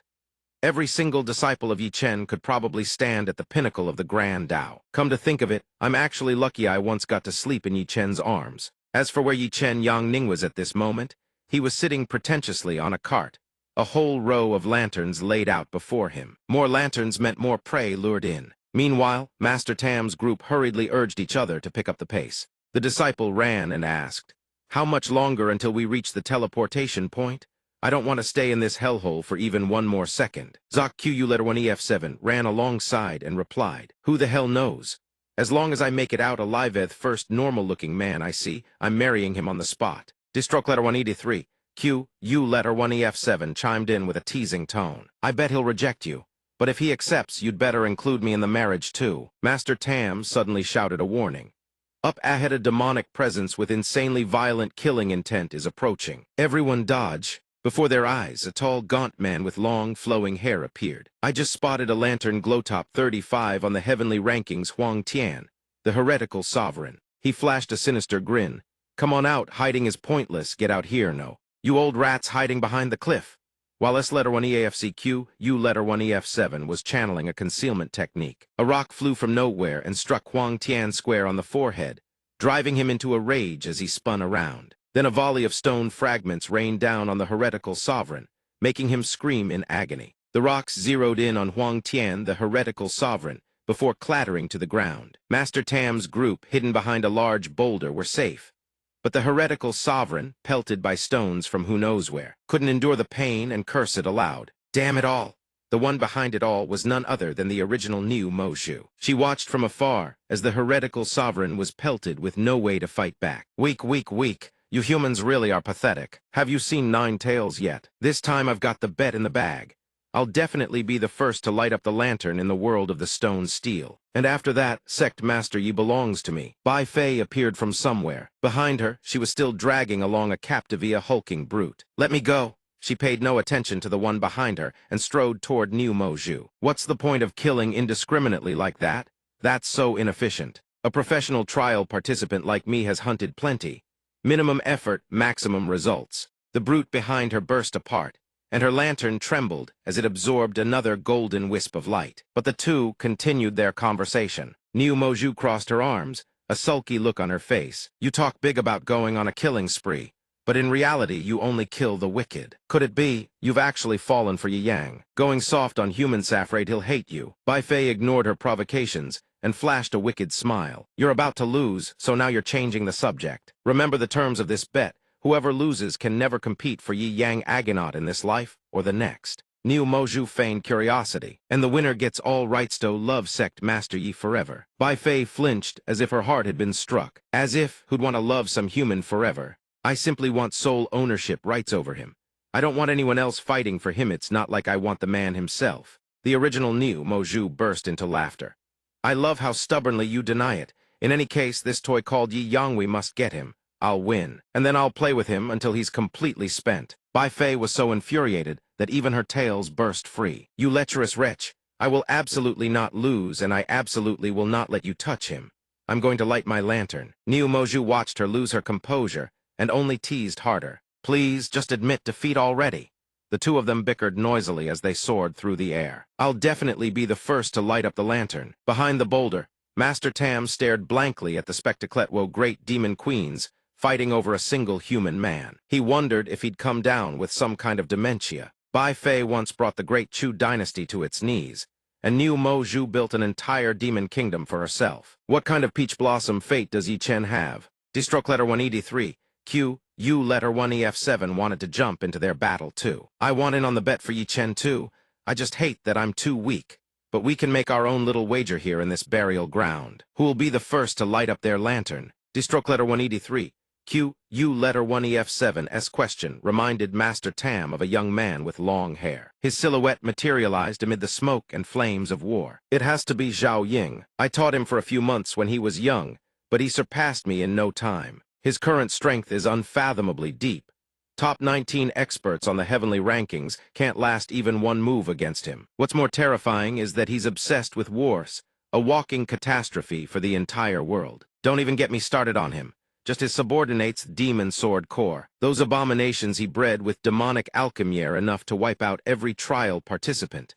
Every single disciple of Yi Chen could probably stand at the pinnacle of the Grand Tao. Come to think of it, I'm actually lucky I once got to sleep in Yi Chen's arms. As for where Yi Chen Yangning was at this moment, he was sitting pretentiously on a cart, a whole row of lanterns laid out before him. More lanterns meant more prey lured in. Meanwhile, Master Tam's group hurriedly urged each other to pick up the pace. The disciple ran and asked, "How much longer until we reach the teleportation point? I don't want to stay in this hellhole for even one more second." Zok QU letter 1EF7 ran alongside and replied, "Who the hell knows? As long as I make it out alive, the first normal-looking man I see, I'm marrying him on the spot." Distroke letter 183. QU letter 1EF7 chimed in with a teasing tone. "I bet he'll reject you, but if he accepts, you'd better include me in the marriage too." Master Tam suddenly shouted a warning. Up ahead, a demonic presence with insanely violent killing intent is approaching. Everyone dodge. Before their eyes, a tall, gaunt man with long, flowing hair appeared. I just spotted a lantern glowtop 35 on the heavenly rankings, Huang Tian, the heretical sovereign. He flashed a sinister grin. "Come on out, hiding is pointless, get out here, no. You old rats hiding behind the cliff." While S letter 1EAFCQ, U letter 1EF7 was channeling a concealment technique, a rock flew from nowhere and struck Huang Tian square on the forehead, driving him into a rage as he spun around. Then a volley of stone fragments rained down on the heretical sovereign, making him scream in agony. The rocks zeroed in on Huang Tian, the heretical sovereign, before clattering to the ground. Master Tam's group, hidden behind a large boulder, were safe. But the heretical sovereign, pelted by stones from who knows where, couldn't endure the pain and cursed aloud. Damn it all! The one behind it all was none other than the original Niu Mozhu. She watched from afar as the heretical sovereign was pelted with no way to fight back. Weak, weak, weak. You humans really are pathetic. Have you seen Nine Tails yet? This time I've got the bet in the bag. I'll definitely be the first to light up the lantern in the world of the stone steel. And after that, Sect Master Yi belongs to me." Bai Fei appeared from somewhere. Behind her, she was still dragging along a captive, a hulking brute. "Let me go." She paid no attention to the one behind her and strode toward Niu Mozhu. "What's the point of killing indiscriminately like that? That's so inefficient. A professional trial participant like me has hunted plenty. Minimum effort, maximum results." The brute behind her burst apart, and her lantern trembled as it absorbed another golden wisp of light. But the two continued their conversation. Niu Mozhu crossed her arms, a sulky look on her face. "You talk big about going on a killing spree, but in reality you only kill the wicked. Could it be you've actually fallen for Yi Yang? Going soft on humans, afraid he'll hate you." Bai Fei ignored her provocations and flashed a wicked smile. "You're about to lose, so now you're changing the subject. Remember the terms of this bet. Whoever loses can never compete for Yi Yang Agonaut in this life or the next." Niu Mozhu feigned curiosity. "And the winner gets all rights to love Sect Master Yi forever." Bai Fei flinched as if her heart had been struck. As if who'd want to love some human forever? "I simply want sole ownership rights over him. I don't want anyone else fighting for him. It's not like I want the man himself." The original Niu Mozhu burst into laughter. "I love how stubbornly you deny it. In any case, this toy called Yi Yang, we must get him. I'll win, and then I'll play with him until he's completely spent." Bai Fei was so infuriated that even her tails burst free. "You lecherous wretch! I will absolutely not lose, and I absolutely will not let you touch him. I'm going to light my lantern." Niu Mozhu watched her lose her composure and only teased harder. "Please, just admit defeat already." The two of them bickered noisily as they soared through the air. "I'll definitely be the first to light up the lantern." Behind the boulder, Master Tam stared blankly at the Spectacletwo great demon queens fighting over a single human man. He wondered if he'd come down with some kind of dementia. Bai Fei once brought the great Chu dynasty to its knees, and Niu Mozhu built an entire demon kingdom for herself. What kind of peach blossom fate does Yi Chen have? Distroke letter 183. You letter 1EF7 wanted to jump into their battle too. I want in on the bet for Yi Chen too. I just hate that I'm too weak. But we can make our own little wager here in this burial ground. Who will be the first to light up their lantern? D-stroke letter 183. You letter 1EF7's question reminded Master Tam of a young man with long hair. His silhouette materialized amid the smoke and flames of war. It has to be Zhao Ying. I taught him for a few months when he was young, but he surpassed me in no time. His current strength is unfathomably deep. Top 19 experts on the heavenly rankings can't last even one move against him. What's more terrifying is that he's obsessed with wars, a walking catastrophe for the entire world. Don't even get me started on him. Just his subordinates' demon sword core. Those abominations he bred with demonic alchemy are enough to wipe out every trial participant.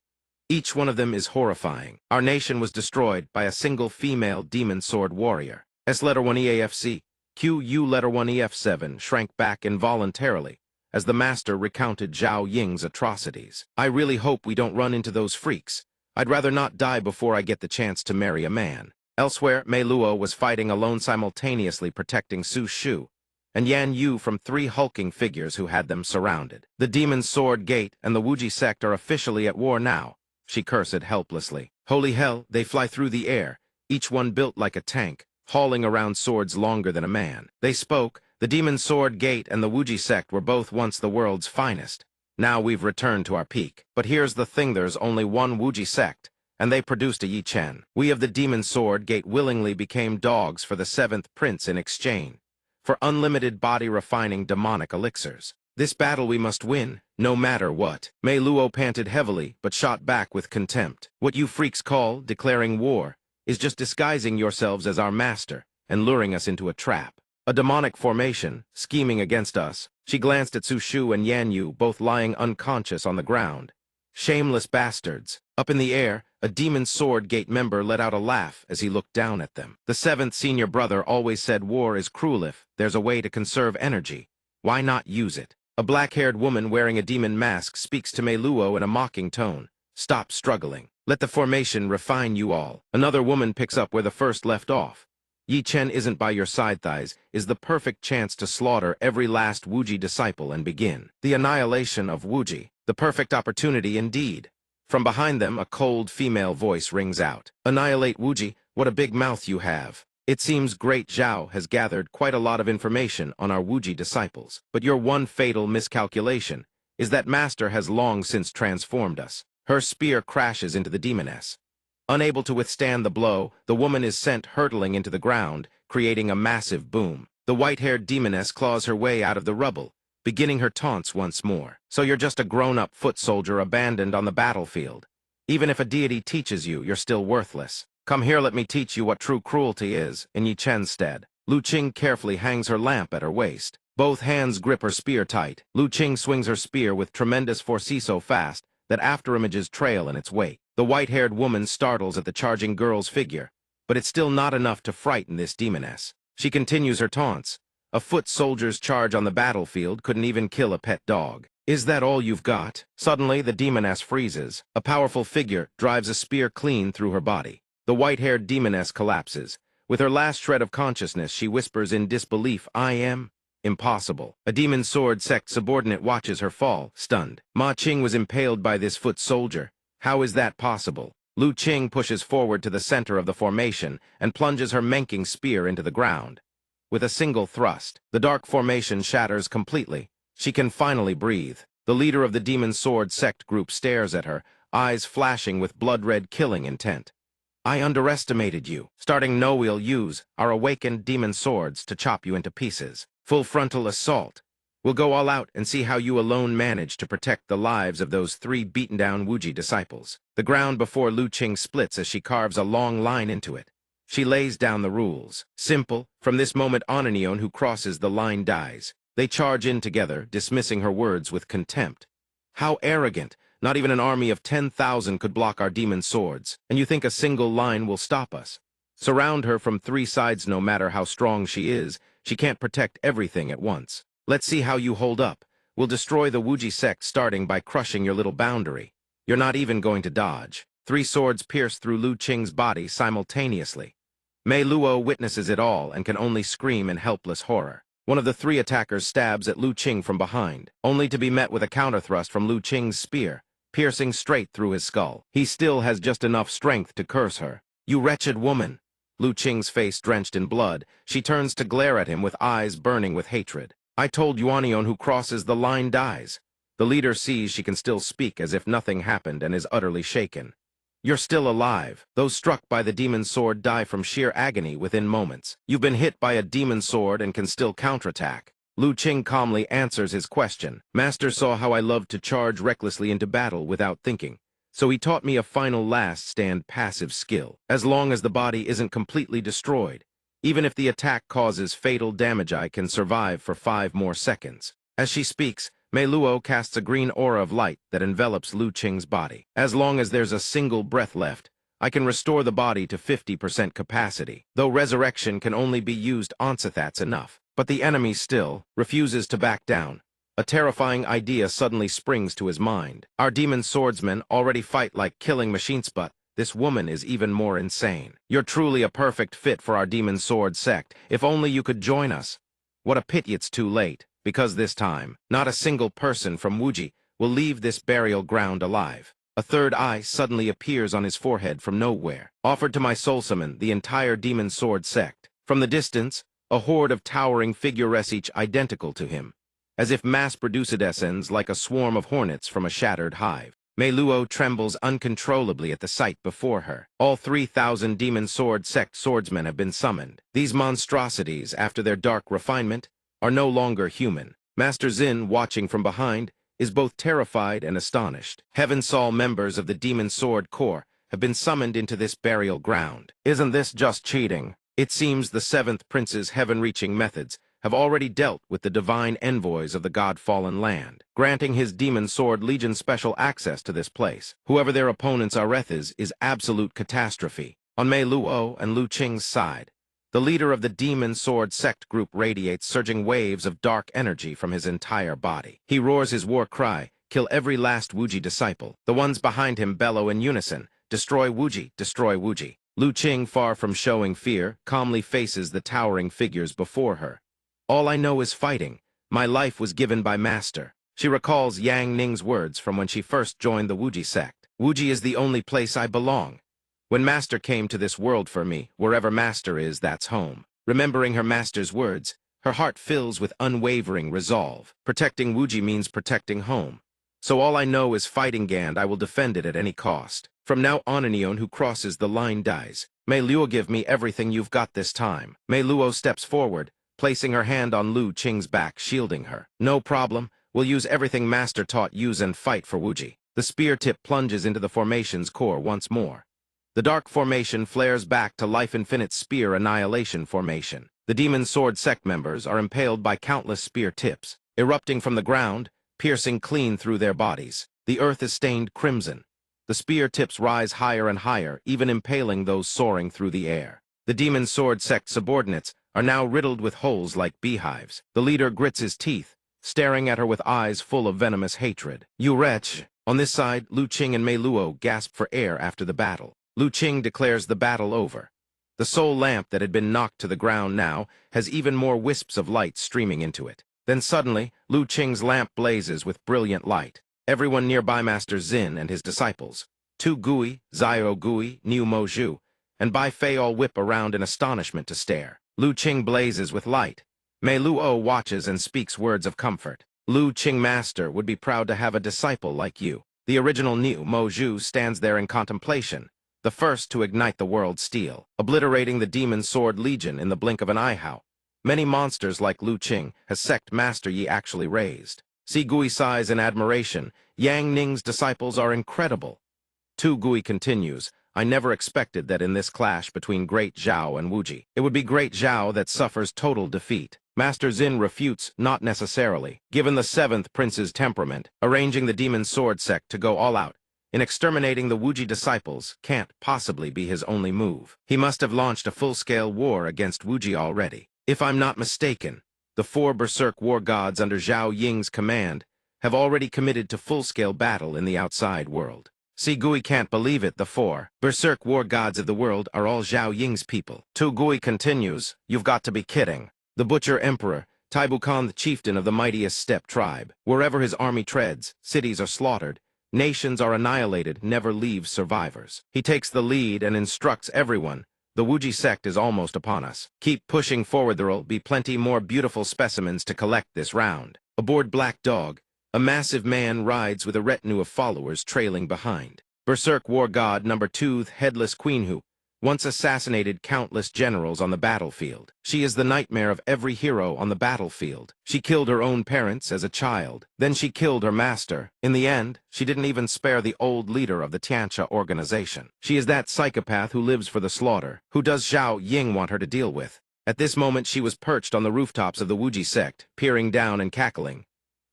Each one of them is horrifying. Our nation was destroyed by a single female demon sword warrior. S letter 1EAFC. U letter 1EF7 shrank back involuntarily as the master recounted Zhao Ying's atrocities. I really hope we don't run into those freaks. I'd rather not die before I get the chance to marry a man. Elsewhere, Mei Luo was fighting alone simultaneously protecting Su Shu and Yan Yu from three hulking figures who had them surrounded. The Demon's Sword Gate and the Wuji Sect are officially at war now, she cursed helplessly. Holy hell, they fly through the air, each one built like a tank, hauling around swords longer than a man. They spoke. The Demon's Sword Gate and the Wuji Sect were both once the world's finest. Now we've returned to our peak. But here's the thing, there's only one Wuji Sect, and they produced a Yi Chen. We of the Demon's Sword Gate willingly became dogs for the seventh prince in exchange for unlimited body-refining demonic elixirs. This battle we must win, no matter what. Mei Luo panted heavily, but shot back with contempt. What you freaks call declaring war is just disguising yourselves as our master and luring us into a trap. A demonic formation, scheming against us. She glanced at Su Shu and Yan Yu, both lying unconscious on the ground. Shameless bastards. Up in the air, a Demon's Sword Gate member let out a laugh as he looked down at them. The seventh senior brother always said war is cruel if there's a way to conserve energy. Why not use it? A black-haired woman wearing a demon mask speaks to Mei Luo in a mocking tone. Stop struggling. Let the formation refine you all. Another woman picks up where the first left off. Yi Chen isn't by your side thighs is the perfect chance to slaughter every last Wuji disciple and begin the annihilation of Wuji. The perfect opportunity indeed. From behind them, a cold female voice rings out. Annihilate Wuji, what a big mouth you have. It seems Great Zhao has gathered quite a lot of information on our Wuji disciples, but your one fatal miscalculation is that Master has long since transformed us. Her spear crashes into the demoness. Unable to withstand the blow, the woman is sent hurtling into the ground, creating a massive boom. The white-haired demoness claws her way out of the rubble, beginning her taunts once more. So you're just a grown-up foot soldier abandoned on the battlefield. Even if a deity teaches you, you're still worthless. Come here, let me teach you what true cruelty is, in Yi Chen's stead. Lu Qing carefully hangs her lamp at her waist. Both hands grip her spear tight. Lu Qing swings her spear with tremendous force so fast that afterimages trail in its wake. The white-haired woman startles at the charging girl's figure, but it's still not enough to frighten this demoness. She continues her taunts. A foot soldier's charge on the battlefield couldn't even kill a pet dog. Is that all you've got? Suddenly, the demoness freezes. A powerful figure drives a spear clean through her body. The white-haired demoness collapses. With her last shred of consciousness, she whispers in disbelief, I am impossible. A Demon's Sword Sect subordinate watches her fall, stunned. Ma Qing was impaled by this foot soldier. How is that possible? Lu Qing pushes forward to the center of the formation and plunges her menking spear into the ground. With a single thrust, the dark formation shatters completely. She can finally breathe. The leader of the Demon's Sword Sect group stares at her, eyes flashing with blood-red killing intent. I underestimated you. Starting now we'll use our awakened demon swords to chop you into pieces. Full frontal assault. We'll go all out and see how you alone manage to protect the lives of those three beaten-down Wuji disciples. The ground before Lu Qing splits as she carves a long line into it. She lays down the rules. Simple. From this moment on, anyone who crosses the line dies. They charge in together, dismissing her words with contempt. How arrogant! Not even an army of 10,000 could block our demon swords, and you think a single line will stop us. Surround her from three sides. No matter how strong she is, she can't protect everything at once. Let's see how you hold up. We'll destroy the Wuji sect starting by crushing your little boundary. You're not even going to dodge. Three swords pierce through Lu Qing's body simultaneously. Mei Luo witnesses it all and can only scream in helpless horror. One of the three attackers stabs at Lu Qing from behind, only to be met with a counterthrust from Lu Qing's spear, piercing straight through his skull. He still has just enough strength to curse her. "You wretched woman!" Lu Qing's face drenched in blood, she turns to glare at him with eyes burning with hatred. "I told Yuanion who crosses the line dies." The leader sees she can still speak as if nothing happened and is utterly shaken. "You're still alive. Those struck by the demon sword die from sheer agony within moments. You've been hit by a demon sword and can still counterattack." Lu Qing calmly answers his question. "Master saw how I loved to charge recklessly into battle without thinking. So he taught me a final last stand passive skill. As long as the body isn't completely destroyed, even if the attack causes fatal damage, I can survive for 5 more seconds." As she speaks, Mei Luo casts a green aura of light that envelops Lu Qing's body. "As long as there's a single breath left, I can restore the body to 50% capacity. Though resurrection can only be used once, that's enough." But the enemy still refuses to back down. A terrifying idea suddenly springs to his mind. Our demon swordsmen already fight like killing machines, but this woman is even more insane. "You're truly a perfect fit for our demon sword sect. If only you could join us." What a pity it's too late, because this time, not a single person from Wuji will leave this burial ground alive. A third eye suddenly appears on his forehead from nowhere. "Offered to my soul summon the entire demon sword sect." From the distance, a horde of towering figures, each identical to him, as if mass-produced essence like a swarm of hornets from a shattered hive. Mei Luo trembles uncontrollably at the sight before her. All 3,000 demon sword sect swordsmen have been summoned. These monstrosities, after their dark refinement, are no longer human. Master Xin, watching from behind, is both terrified and astonished. Heaven Saul members of the Demon Sword Corps have been summoned into this burial ground. Isn't this just cheating? It seems the 7th Prince's heaven-reaching methods have already dealt with the divine envoys of the God-fallen land, granting his Demon Sword Legion special access to this place. Whoever their opponents are is absolute catastrophe. On Mei Luo and Lu Qing's side, the leader of the Demon Sword Sect group radiates surging waves of dark energy from his entire body. He roars his war cry, "Kill every last Wuji disciple." The ones behind him bellow in unison, "Destroy Wuji, destroy Wuji." Lu Qing, far from showing fear, calmly faces the towering figures before her. "All I know is fighting. My life was given by Master." She recalls Yang Ning's words from when she first joined the Wuji sect. "Wuji is the only place I belong. When Master came to this world for me, wherever Master is, that's home." Remembering her Master's words, her heart fills with unwavering resolve. Protecting Wuji means protecting home. "So all I know is fighting, and I will defend it at any cost. From now on, anyone who crosses the line dies. Mei Luo, give me everything you've got this time." Mei Luo steps forward, placing her hand on Lu Qing's back, shielding her. "No problem. We'll use everything Master taught use and fight for Wuji." The spear tip plunges into the formation's core once more. The dark formation flares back to life-infinite spear annihilation formation. The Demon Sword Sect members are impaled by countless spear tips, erupting from the ground, piercing clean through their bodies. The earth is stained crimson. The spear tips rise higher and higher, even impaling those soaring through the air. The Demon Sword Sect subordinates are now riddled with holes like beehives. The leader grits his teeth, staring at her with eyes full of venomous hatred. "You wretch!" On this side, Lu Qing and Mei Luo gasp for air after the battle. Lu Qing declares the battle over. The soul lamp that had been knocked to the ground now has even more wisps of light streaming into it. Then suddenly, Lu Qing's lamp blazes with brilliant light. Everyone nearby, Master Xin and his disciples, Tu Gui, Zio Gui, Niu Mo Zhu, and Bai Fei all whip around in astonishment to stare. Lu Qing blazes with light. Mei Luo watches and speaks words of comfort. "Lu Qing, Master would be proud to have a disciple like you." The original Niu Mo Zhu stands there in contemplation, the first to ignite the world's steel, obliterating the Demon Sword Legion in the blink of an eye. How many monsters like Lu Qing has Sect Master Yi actually raised? Si Gui sighs in admiration. "Yang Ning's disciples are incredible." Tu Gui continues, "I never expected that in this clash between Great Zhao and Wuji, it would be Great Zhao that suffers total defeat." Master Xin refutes, not necessarily. Given the 7th Prince's temperament, arranging the Demon Sword Sect to go all out in exterminating the Wuji disciples can't possibly be his only move. He must have launched a full-scale war against Wuji already. If I'm not mistaken, the 4 Berserk war gods under Zhao Ying's command have already committed to full-scale battle in the outside world. Si Gui can't believe it. The 4 Berserk war gods of the world are all Zhao Ying's people. Tu Gui continues, "You've got to be kidding." The Butcher Emperor Taibu Khan, the chieftain of the mightiest steppe tribe. Wherever his army treads, cities are slaughtered, nations are annihilated, never leaves survivors. He takes the lead and instructs everyone. The Wuji sect is almost upon us. Keep pushing forward, there'll be plenty more beautiful specimens to collect this round. Aboard Black Dog, a massive man rides with a retinue of followers trailing behind. Berserk war god number 2, Headless Queen, who once assassinated countless generals on the battlefield. She is the nightmare of every hero on the battlefield. She killed her own parents as a child. Then she killed her master. In the end, she didn't even spare the old leader of the Tiancha organization. She is that psychopath who lives for the slaughter. Who does Zhao Ying want her to deal with? At this moment, she was perched on the rooftops of the Wuji sect, peering down and cackling.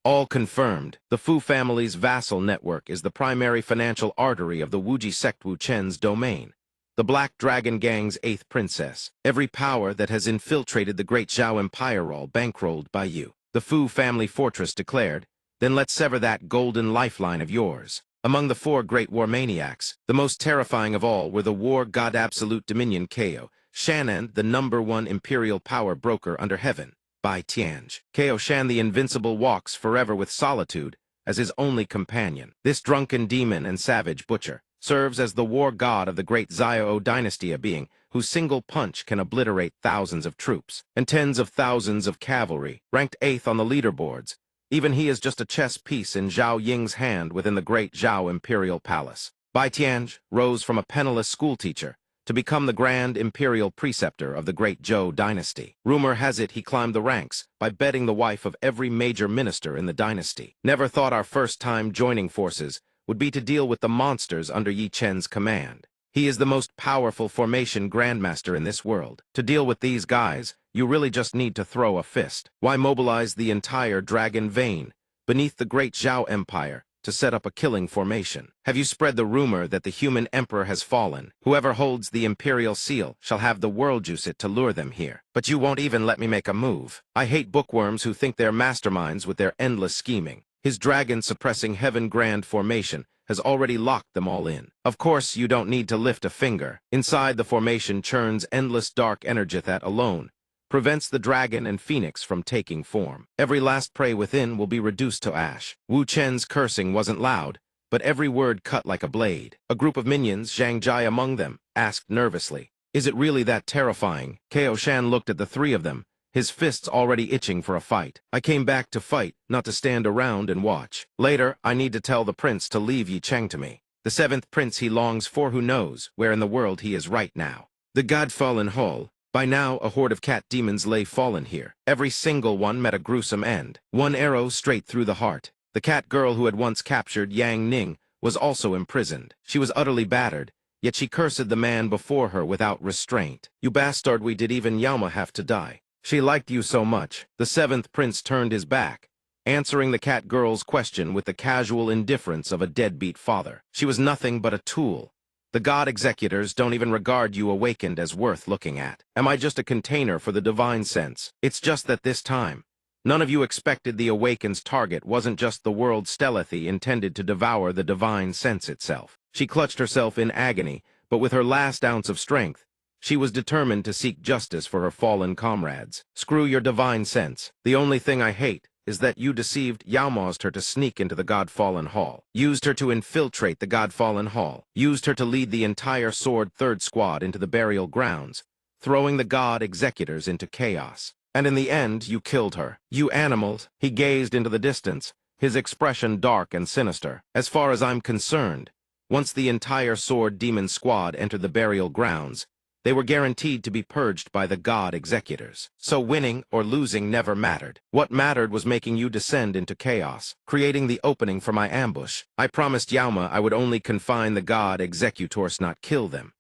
All confirmed. The Fu family's vassal network is the primary financial artery of the Wuji sect Wu Chen's domain. The Black Dragon Gang's 8th princess. Every power that has infiltrated the great Zhao Empire, all bankrolled by you. The Fu family fortress declared, then let's sever that golden lifeline of yours. Among the 4 great war maniacs, the most terrifying of all were the war god Absolute Dominion Kao Shan, the #1 imperial power broker under heaven, Bai Tianj. Kao Shan the Invincible walks forever with solitude as his only companion. This drunken demon and savage butcher serves as the war god of the great Xiao dynasty, a being whose single punch can obliterate thousands of troops and tens of thousands of cavalry, ranked 8th on the leaderboards. Even he is just a chess piece in Zhao Ying's hand within the great Zhao imperial palace. Bai Tianj rose from a penniless schoolteacher to become the grand imperial preceptor of the great Zhou dynasty. Rumor has it he climbed the ranks by bedding the wife of every major minister in the dynasty. Never thought our first time joining forces would be to deal with the monsters under Yi Chen's command. He is the most powerful formation grandmaster in this world. To deal with these guys, you really just need to throw a fist. Why mobilize the entire dragon vein beneath the great Zhao Empire to set up a killing formation? Have you spread the rumor that the human emperor has fallen? Whoever holds the imperial seal shall have the world juice it to lure them here. But you won't even let me make a move. I hate bookworms who think they're masterminds with their endless scheming. His dragon-suppressing Heaven Grand formation has already locked them all in. Of course, you don't need to lift a finger. Inside the formation churns endless dark energy that alone prevents the dragon and phoenix from taking form. Every last prey within will be reduced to ash. Wu Chen's cursing wasn't loud, but every word cut like a blade. A group of minions, Zhang Jai among them, asked nervously, "Is it really that terrifying?" Kao Shan looked at the 3 of them, his fists already itching for a fight. "I came back to fight, not to stand around and watch. Later, I need to tell the prince to leave Yi Cheng to me. The 7th prince he longs for, who knows where in the world he is right now." The God-fallen hall. By now, a horde of cat demons lay fallen here. Every single one met a gruesome end. One arrow straight through the heart. The cat girl who had once captured Yang Ning was also imprisoned. She was utterly battered, yet she cursed the man before her without restraint. "You bastard, we did even Yama have to die. She liked you so much." The 7th prince turned his back, answering the cat girl's question with the casual indifference of a deadbeat father. "She was nothing but a tool. The god executors don't even regard you awakened as worth looking at. Am I just a container for the divine sense? It's just that this time, none of you expected the awakened's target wasn't just the world Stealthy intended to devour the divine sense itself." She clutched herself in agony, but with her last ounce of strength, she was determined to seek justice for her fallen comrades. "Screw your divine sense. The only thing I hate is that you deceived Yaomaused her to sneak into the God-fallen hall. Used her to infiltrate the God-fallen hall. Used her to lead the entire Sword 3rd squad into the burial grounds, throwing the god executors into chaos. And in the end, you killed her. You animals." He gazed into the distance, his expression dark and sinister. "As far as I'm concerned, once the entire Sword Demon squad entered the burial grounds, they were guaranteed to be purged by the god executors. So winning or losing never mattered. What mattered was making you descend into chaos, creating the opening for my ambush. I promised Yaoma I would only confine the god executors, not kill them.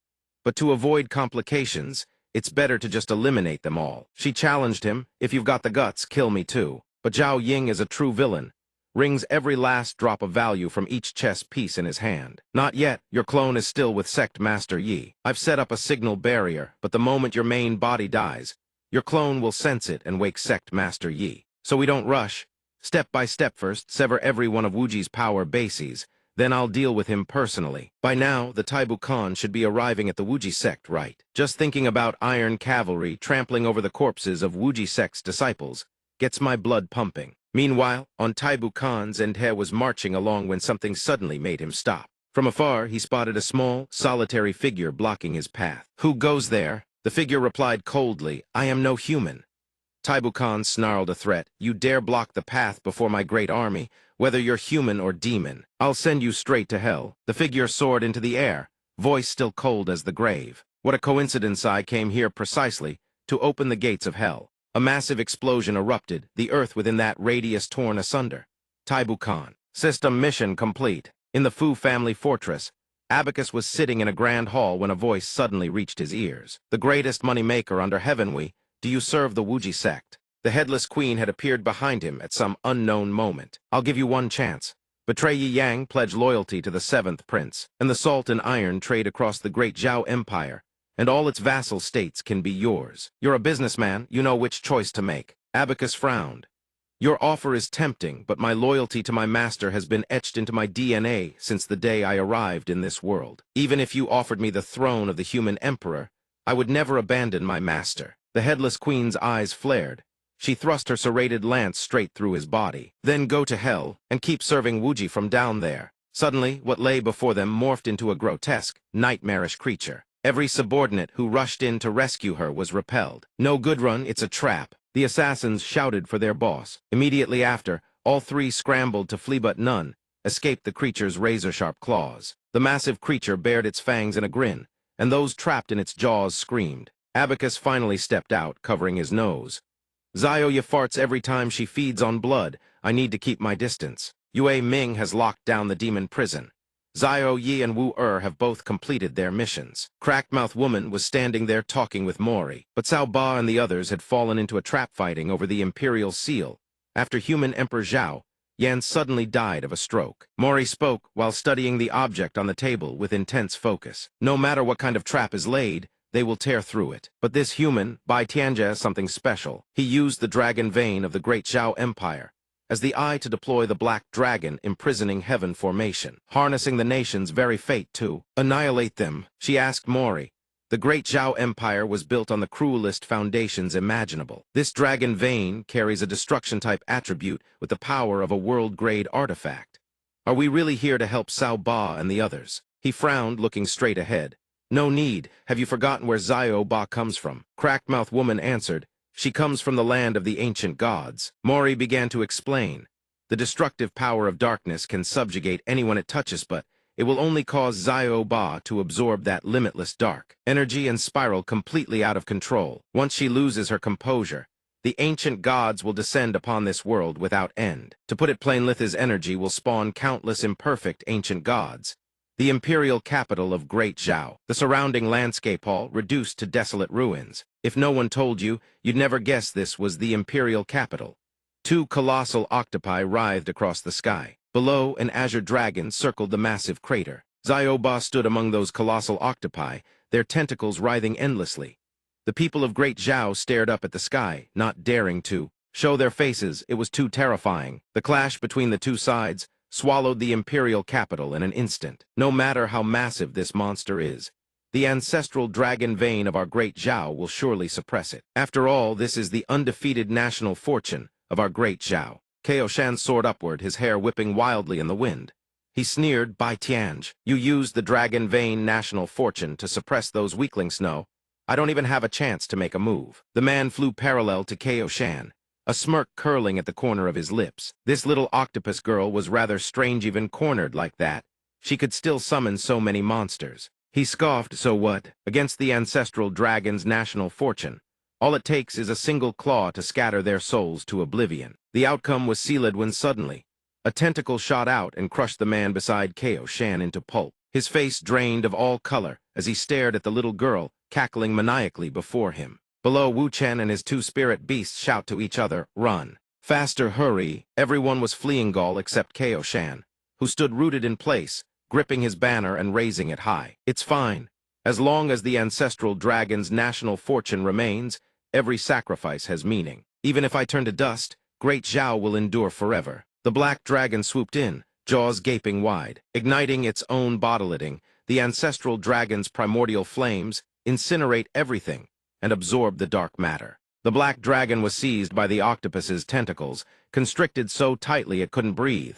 But to avoid complications, it's better to just eliminate them all." She challenged him, "If you've got the guts, kill me too." But Zhao Ying is a true villain. Wrings every last drop of value from each chess piece in his hand. "Not yet. Your clone is still with Sect Master Yi. I've set up a signal barrier, but the moment your main body dies, your clone will sense it and wake Sect Master Yi. So we don't rush. Step by step first, sever every one of Wuji's power bases, then I'll deal with him personally." By now, the Taibu Khan should be arriving at the Wuji sect, right? Just thinking about iron cavalry trampling over the corpses of Wuji sect's disciples gets my blood pumping. Meanwhile, on Taibu Khan's He was marching along when something suddenly made him stop. From afar, he spotted a small, solitary figure blocking his path. "Who goes there?" The figure replied coldly, "I am no human." Taibu Khan snarled a threat. "You dare block the path before my great army, whether you're human or demon. I'll send you straight to hell." The figure soared into the air, voice still cold as the grave. "What a coincidence, I came here precisely to open the gates of hell." A massive explosion erupted, the earth within that radius torn asunder. Taibu Khan. System mission complete. In the Fu family fortress, Abacus was sitting in a grand hall when a voice suddenly reached his ears. "The greatest money-maker under heaven, do you serve the Wuji sect?" The headless queen had appeared behind him at some unknown moment. "I'll give you one chance. Betray Yi Yang, pledge loyalty to the seventh prince, and the salt and iron trade across the great Zhao Empire, and all its vassal states can be yours. You're a businessman, you know which choice to make." Abacus frowned. "Your offer is tempting, but my loyalty to my master has been etched into my DNA since the day I arrived in this world. Even if you offered me the throne of the human emperor, I would never abandon my master." The headless queen's eyes flared. She thrust her serrated lance straight through his body. "Then go to hell, and keep serving Wuji from down there." Suddenly, what lay before them morphed into a grotesque, nightmarish creature. Every subordinate who rushed in to rescue her was repelled. "No good run, it's a trap." The assassins shouted for their boss. Immediately after, all three scrambled to flee, but none escaped the creature's razor-sharp claws. The massive creature bared its fangs in a grin, and those trapped in its jaws screamed. Abacus finally stepped out, covering his nose. "Zioya farts every time she feeds on blood. I need to keep my distance. Yue Ming has locked down the demon prison. Zio Yi and Wu have both completed their missions." Crackmouth Woman was standing there talking with Mori, but Cao Ba and the others had fallen into a trap fighting over the imperial seal. After human Emperor Zhao, Yan suddenly died of a stroke. Mori spoke while studying the object on the table with intense focus. "No matter what kind of trap is laid, they will tear through it. But this human, Bai Tianjia, is something special. He used the dragon vein of the great Zhao Empire as the eye to deploy the black dragon imprisoning heaven formation, harnessing the nation's very fate to annihilate them." She asked Mori. "The great Zhao Empire was built on the cruelest foundations imaginable. This dragon vein carries a destruction-type attribute with the power of a world-grade artifact. Are we really here to help Cao Ba and the others?" He frowned, looking straight ahead. "No need. Have you forgotten where Zio Ba comes from?" Crackmouth Woman answered. "She comes from the land of the ancient gods." Mori began to explain. "The destructive power of darkness can subjugate anyone it touches, but it will only cause Zio Ba to absorb that limitless dark energy and spiral completely out of control. Once she loses her composure, the ancient gods will descend upon this world without end. To put it plain, Litha's energy will spawn countless imperfect ancient gods. The imperial capital of Great Zhao, the surrounding landscape all reduced to desolate ruins. If no one told you, you'd never guess this was the imperial capital." Two colossal octopi writhed across the sky. Below, an azure dragon circled the massive crater. Zio Ba stood among those colossal octopi, their tentacles writhing endlessly. The people of Great Zhao stared up at the sky, not daring to show their faces. It was too terrifying. The clash between the two sides swallowed the imperial capital in an instant. No matter how massive this monster is, the ancestral dragon vein of our great Zhao will surely suppress it. After all, this is the undefeated national fortune of our great Zhao. Kao Shan soared upward, his hair whipping wildly in the wind. He sneered, "Bai Tianj, you used the dragon vein national fortune to suppress those weaklings. No, I don't even have a chance to make a move." The man flew parallel to Kao Shan, a smirk curling at the corner of his lips. This little octopus girl was rather strange, even cornered like that. She could still summon so many monsters. He scoffed, "So what? Against the ancestral dragon's national fortune, all it takes is a single claw to scatter their souls to oblivion." The outcome was sealed when suddenly a tentacle shot out and crushed the man beside Kao Shan into pulp. His face drained of all color as he stared at the little girl, cackling maniacally before him. Below, Wu Chen and his two spirit beasts shout to each other, "Run! Faster, hurry!" Everyone was fleeing Gaul except Kao Shan, who stood rooted in place, gripping his banner and raising it high. "It's fine. As long as the ancestral dragon's national fortune remains, every sacrifice has meaning. Even if I turn to dust, Great Zhao will endure forever." The black dragon swooped in, jaws gaping wide. Igniting its own bottleting, the ancestral dragon's primordial flames incinerate everything and absorb the dark matter. The black dragon was seized by the octopus's tentacles, constricted so tightly it couldn't breathe.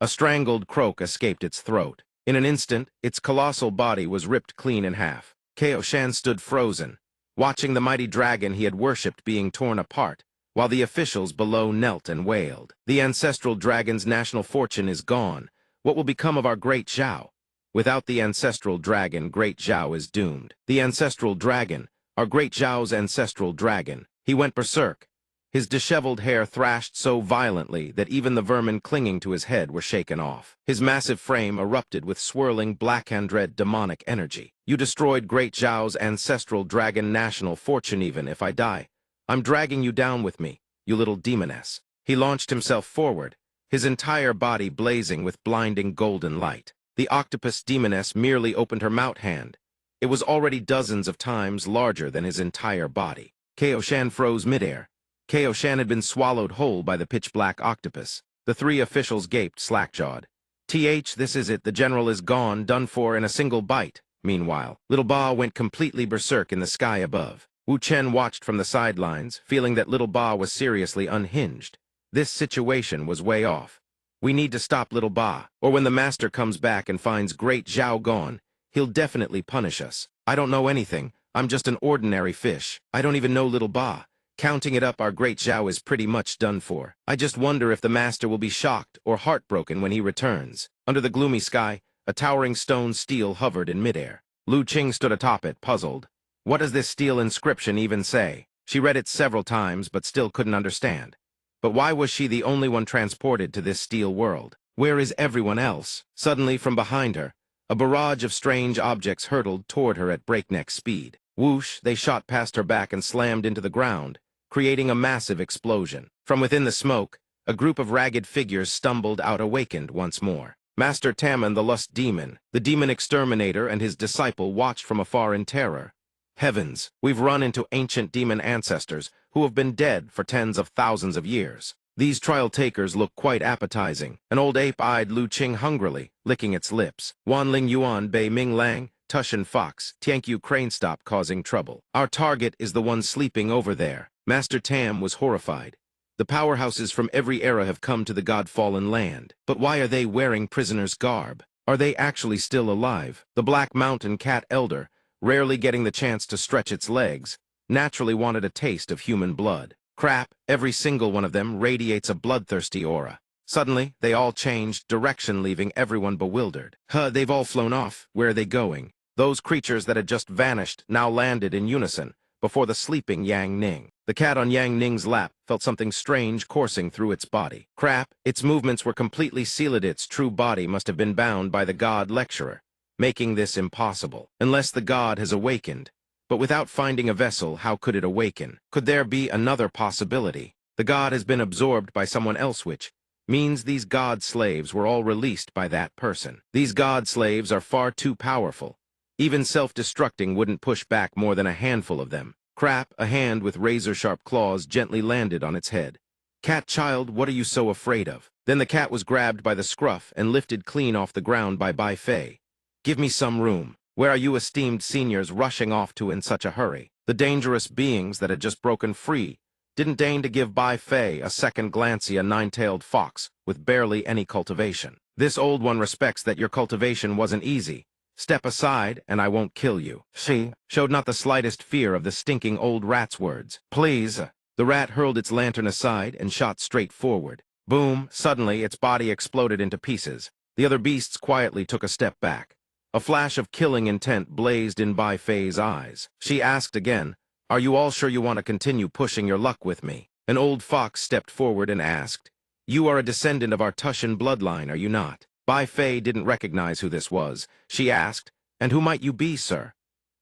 A strangled croak escaped its throat. In an instant, its colossal body was ripped clean in half. Kao-shan stood frozen, watching the mighty dragon he had worshipped being torn apart, while the officials below knelt and wailed. The ancestral dragon's national fortune is gone. What will become of our great Zhao? Without the ancestral dragon, great Zhao is doomed. The ancestral dragon, our great Zhao's ancestral dragon. He went berserk. His disheveled hair thrashed so violently that even the vermin clinging to his head were shaken off. His massive frame erupted with swirling black and red demonic energy. You destroyed great Zhao's ancestral dragon national fortune. Even if I die, I'm dragging you down with me, you little demoness. He launched himself forward, his entire body blazing with blinding golden light. The octopus demoness merely opened her mout hand. It was already dozens of times larger than his entire body. Kao-shan froze midair. Kao-shan had been swallowed whole by the pitch-black octopus. The three officials gaped slack-jawed. This is it, the general is gone, done for in a single bite. Meanwhile, Little Ba went completely berserk in the sky above. Wu Chen watched from the sidelines, feeling that Little Ba was seriously unhinged. This situation was way off. We need to stop Little Ba, or when the master comes back and finds great Zhao gone, he'll definitely punish us. I don't know anything. I'm just an ordinary fish. I don't even know Little Ba. Counting it up, our great Zhao is pretty much done for. I just wonder if the master will be shocked or heartbroken when he returns. Under the gloomy sky, a towering stone stele hovered in midair. Lu Qing stood atop it, puzzled. What does this stele inscription even say? She read it several times, but still couldn't understand. But why was she the only one transported to this steel world? Where is everyone else? Suddenly, from behind her, a barrage of strange objects hurtled toward her at breakneck speed. Whoosh, they shot past her back and slammed into the ground, creating a massive explosion. From within the smoke, a group of ragged figures stumbled out, awakened once more. Master Tamon, the lust demon, the demon exterminator, and his disciple watched from afar in terror. Heavens, we've run into ancient demon ancestors who have been dead for tens of thousands of years. These trial takers look quite appetizing. An old ape eyed Lu Qing hungrily, licking its lips. Wanling Yuan, Bei Ming Lang, Tushan Fox, Tianqiu Crane, stop causing trouble. Our target is the one sleeping over there. Master Tam was horrified. The powerhouses from every era have come to the God-fallen land. But why are they wearing prisoners' garb? Are they actually still alive? The Black Mountain Cat Elder, rarely getting the chance to stretch its legs, naturally wanted a taste of human blood. Crap, every single one of them radiates a bloodthirsty aura. Suddenly, they all changed direction, leaving everyone bewildered. They've all flown off. Where are they going? Those creatures that had just vanished now landed in unison before the sleeping Yang Ning. The cat on Yang Ning's lap felt something strange coursing through its body. Crap, its movements were completely sealed. Its true body must have been bound by the god lecturer, making this impossible. Unless the god has awakened. But without finding a vessel, how could it awaken? Could there be another possibility? The god has been absorbed by someone else, which means these god slaves were all released by that person. These god slaves are far too powerful. Even self-destructing wouldn't push back more than a handful of them. Crap, a hand with razor-sharp claws gently landed on its head. Cat child, what are you so afraid of? Then the cat was grabbed by the scruff and lifted clean off the ground by Bai Fei. Give me some room. Where are you esteemed seniors rushing off to in such a hurry? The dangerous beings that had just broken free didn't deign to give Bai Fei a second glance. A nine-tailed fox with barely any cultivation. This old one respects that your cultivation wasn't easy. Step aside, and I won't kill you. She showed not the slightest fear of the stinking old rat's words. Please. The rat hurled its lantern aside and shot straight forward. Boom! Suddenly, its body exploded into pieces. The other beasts quietly took a step back. A flash of killing intent blazed in Bai Fei's eyes. She asked again, "Are you all sure you want to continue pushing your luck with me?" An old fox stepped forward and asked, "You are a descendant of our Tushan bloodline, are you not?" Bai Fei didn't recognize who this was. She asked, "And who might you be, sir?"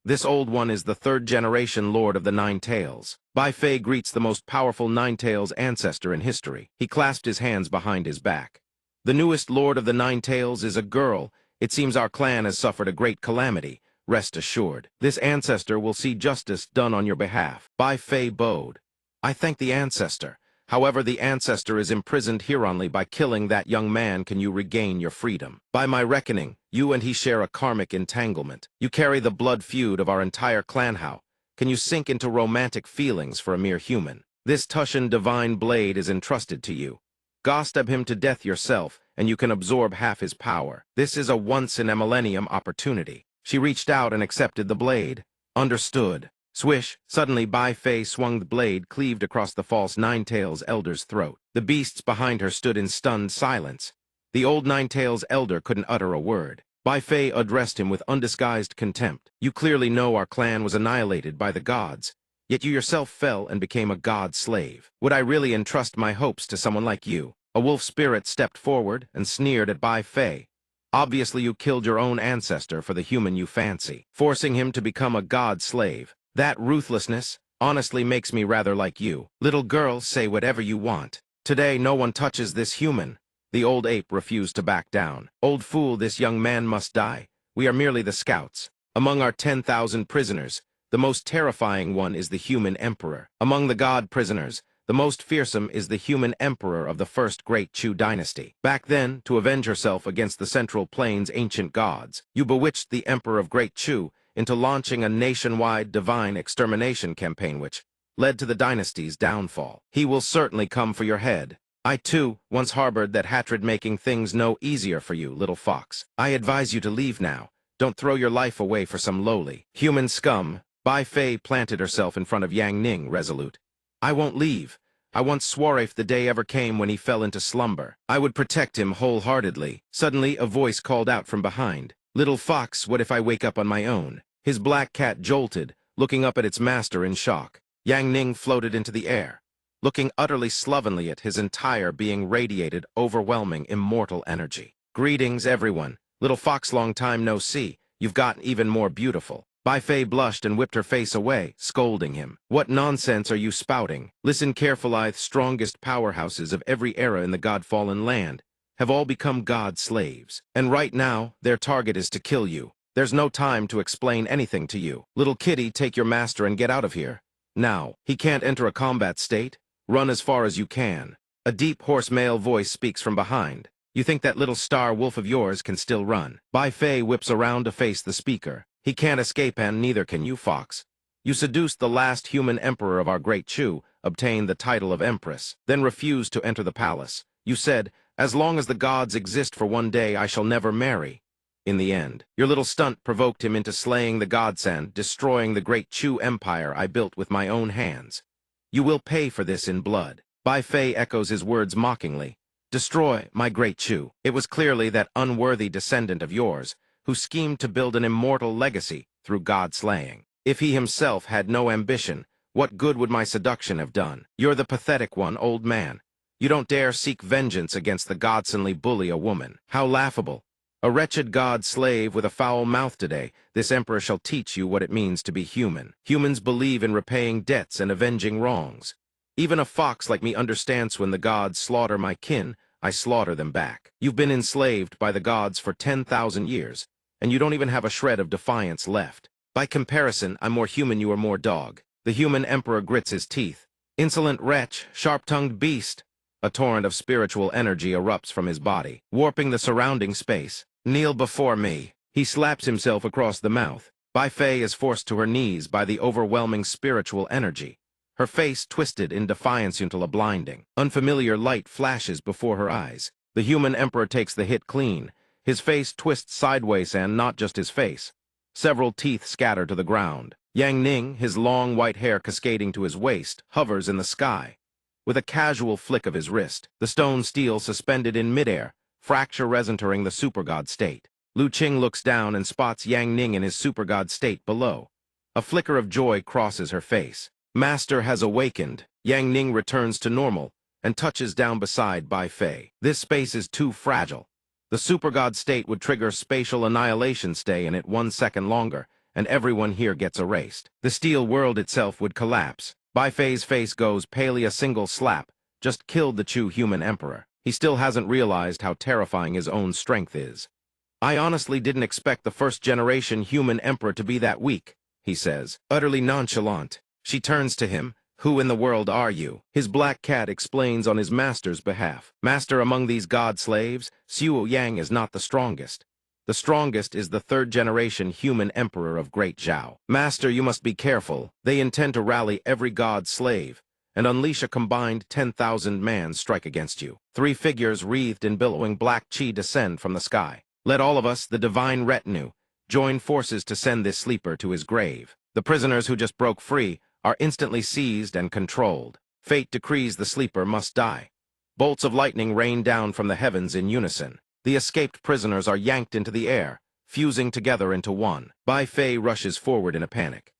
This old one is the third-generation Lord of the Nine Tails. Bai Fei greets the most powerful Nine Tails ancestor in history. He clasped his hands behind his back. The newest Lord of the Nine Tails is a girl. It seems our clan has suffered a great calamity. Rest assured, this ancestor will see justice done on your behalf. Bai Fei bowed. I thank the ancestor. However, the ancestor is imprisoned here only by killing that young man can you regain your freedom. By my reckoning, you and he share a karmic entanglement. You carry the blood feud of our entire clan. How Can you sink into romantic feelings for a mere human? This Tushan divine blade is entrusted to you. Gossip him to death yourself, and you can absorb half his power. This is a once-in-a-millennium opportunity. She reached out and accepted the blade. Understood. Swish, suddenly Bai Fei swung the blade cleaved across the false Nine-Tails elder's throat. The beasts behind her stood in stunned silence. The old Nine-Tails elder couldn't utter a word. Bai Fei addressed him with undisguised contempt. You clearly know our clan was annihilated by the gods, yet you yourself fell and became a god slave. Would I really entrust my hopes to someone like you? A wolf spirit stepped forward and sneered at Bai Fei. Obviously you killed your own ancestor for the human you fancy, forcing him to become a god slave. That ruthlessness honestly makes me rather like you. Little girl, say whatever you want. Today no one touches this human. The old ape refused to back down. Old fool, this young man must die. We are merely the scouts. Among our 10,000 prisoners, the most terrifying one is the human emperor. Among the god prisoners, the most fearsome is the human emperor of the first great Chu dynasty. Back then, to avenge herself against the Central Plains' ancient gods, you bewitched the emperor of Great Chu into launching a nationwide divine extermination campaign which led to the dynasty's downfall. He will certainly come for your head. I, too, once harbored that hatred, making things no easier for you, little fox. I advise you to leave now. Don't throw your life away for some lowly human scum. Bai Fei planted herself in front of Yang Ning, resolute. I won't leave. I once swore if the day ever came when he fell into slumber, I would protect him wholeheartedly. Suddenly, a voice called out from behind. Little fox, what if I wake up on my own? His black cat jolted, looking up at its master in shock. Yang Ning floated into the air, looking utterly slovenly at his entire being radiated overwhelming immortal energy. Greetings, everyone. Little fox, long time no see. You've gotten even more beautiful. Bai Fei blushed and whipped her face away, scolding him. What nonsense are you spouting? Listen carefully, the strongest powerhouses of every era in the god-fallen land have all become god slaves. And right now, their target is to kill you. There's no time to explain anything to you. Little kitty, take your master and get out of here. Now, he can't enter a combat state. Run as far as you can. A deep, hoarse male voice speaks from behind. You think that little star wolf of yours can still run? Bai Fei whips around to face the speaker. He can't escape, and neither can you, fox. You seduced the last human emperor of our great Chu, obtained the title of empress, then refused to enter the palace. You said, as long as the gods exist for one day, I shall never marry. In the end, your little stunt provoked him into slaying the godsend, destroying the great Chu empire I built with my own hands. You will pay for this in blood. Bai Fei echoes his words mockingly. Destroy my great Chu. It was clearly that unworthy descendant of yours who schemed to build an immortal legacy through god-slaying. If he himself had no ambition, what good would my seduction have done? You're the pathetic one, old man. You don't dare seek vengeance against the godsonly bully a woman. How laughable. A wretched god-slave with a foul mouth today, this emperor shall teach you what it means to be human. Humans believe in repaying debts and avenging wrongs. Even a fox like me understands when the gods slaughter my kin, I slaughter them back. You've been enslaved by the gods for 10,000 years, and you don't even have a shred of defiance left. By comparison, I'm more human, you are more dog. The human emperor grits his teeth. Insolent wretch, sharp-tongued beast. A torrent of spiritual energy erupts from his body, warping the surrounding space. Kneel before me. He slaps himself across the mouth. Bai Fei is forced to her knees by the overwhelming spiritual energy. Her face twisted in defiance until a blinding, unfamiliar light flashes before her eyes. The human emperor takes the hit clean. His face twists sideways, and not just his face. Several teeth scatter to the ground. Yang Ning, his long white hair cascading to his waist, hovers in the sky. With a casual flick of his wrist, the stone steel suspended in midair, fracture entering the supergod state. Lu Qing looks down and spots Yang Ning in his supergod state below. A flicker of joy crosses her face. Master has awakened. Yang Ning returns to normal and touches down beside Bai Fei. This space is too fragile. The supergod state would trigger spatial annihilation. Stay in it 1 second longer, and everyone here gets erased. The steel world itself would collapse. Bai Fei's face goes pale. A single slap just killed the Chu human emperor. He still hasn't realized how terrifying his own strength is. I honestly didn't expect the first-generation human emperor to be that weak, he says, utterly nonchalant. She turns to him. Who in the world are you? His black cat explains on his master's behalf. Master, among these god slaves, Xiu Yang is not the strongest. The strongest is the third-generation human emperor of Great Zhao. Master, you must be careful. They intend to rally every god's slave and unleash a combined 10,000-man strike against you. 3 figures wreathed in billowing black chi descend from the sky. Let all of us, the divine retinue, join forces to send this sleeper to his grave. The prisoners who just broke free are instantly seized and controlled. Fate decrees the sleeper must die. Bolts of lightning rain down from the heavens in unison. The escaped prisoners are yanked into the air, fusing together into one. Bai Fei rushes forward in a panic.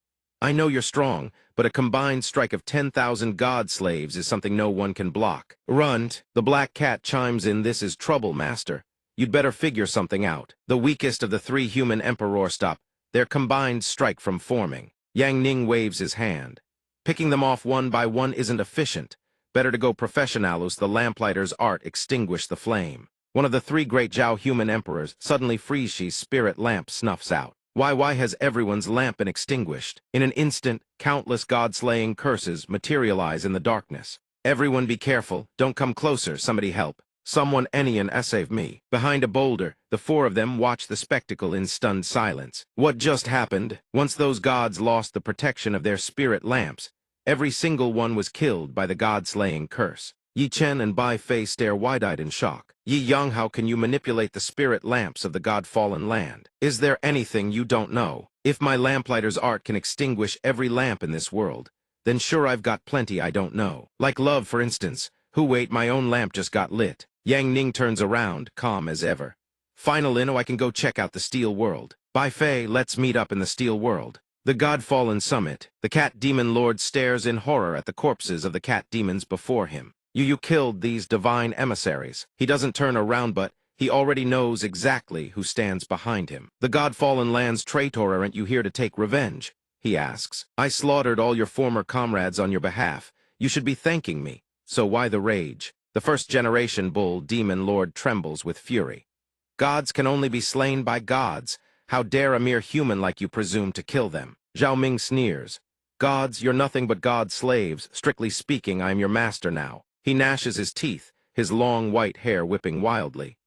I know you're strong, but a combined strike of 10,000 god slaves is something no one can block. Runt, the black cat chimes in. This is trouble, master. You'd better figure something out. The weakest of the 3 human emperors stop their combined strike from forming. Yang Ning waves his hand. Picking them off one by one isn't efficient. Better to go professionalus. The lamplighter's art extinguish the flame. One of the 3 great Zhao human emperors suddenly frees. She's spirit lamp snuffs out. Why has everyone's lamp been extinguished? In an instant, countless god-slaying curses materialize in the darkness. Everyone be careful. Don't come closer. Somebody help. Someone Enian save me. Behind a boulder, the 4 of them watch the spectacle in stunned silence. What just happened? Once those gods lost the protection of their spirit lamps, every single one was killed by the god-slaying curse. Yi Chen and Bai Fei stare wide-eyed in shock. Yi Yang, how can you manipulate the spirit lamps of the god-fallen land? Is there anything you don't know? If my lamplighter's art can extinguish every lamp in this world, then sure I've got plenty I don't know. Like love, for instance. Wait, my own lamp just got lit. Yang Ning turns around, calm as ever. Final I can go check out the Steel World. Bai Fei, let's meet up in the Steel World. The god-fallen summit. The cat demon lord stares in horror at the corpses of the cat demons before him. You killed these divine emissaries. He doesn't turn around, but he already knows exactly who stands behind him. The god-fallen land's traitor, aren't you here to take revenge? He asks. I slaughtered all your former comrades on your behalf. You should be thanking me. So why the rage? The first-generation bull demon lord trembles with fury. Gods can only be slain by gods. How dare a mere human like you presume to kill them? Zhao Ming sneers. Gods, you're nothing but God's slaves. Strictly speaking, I am your master now. He gnashes his teeth, his long white hair whipping wildly.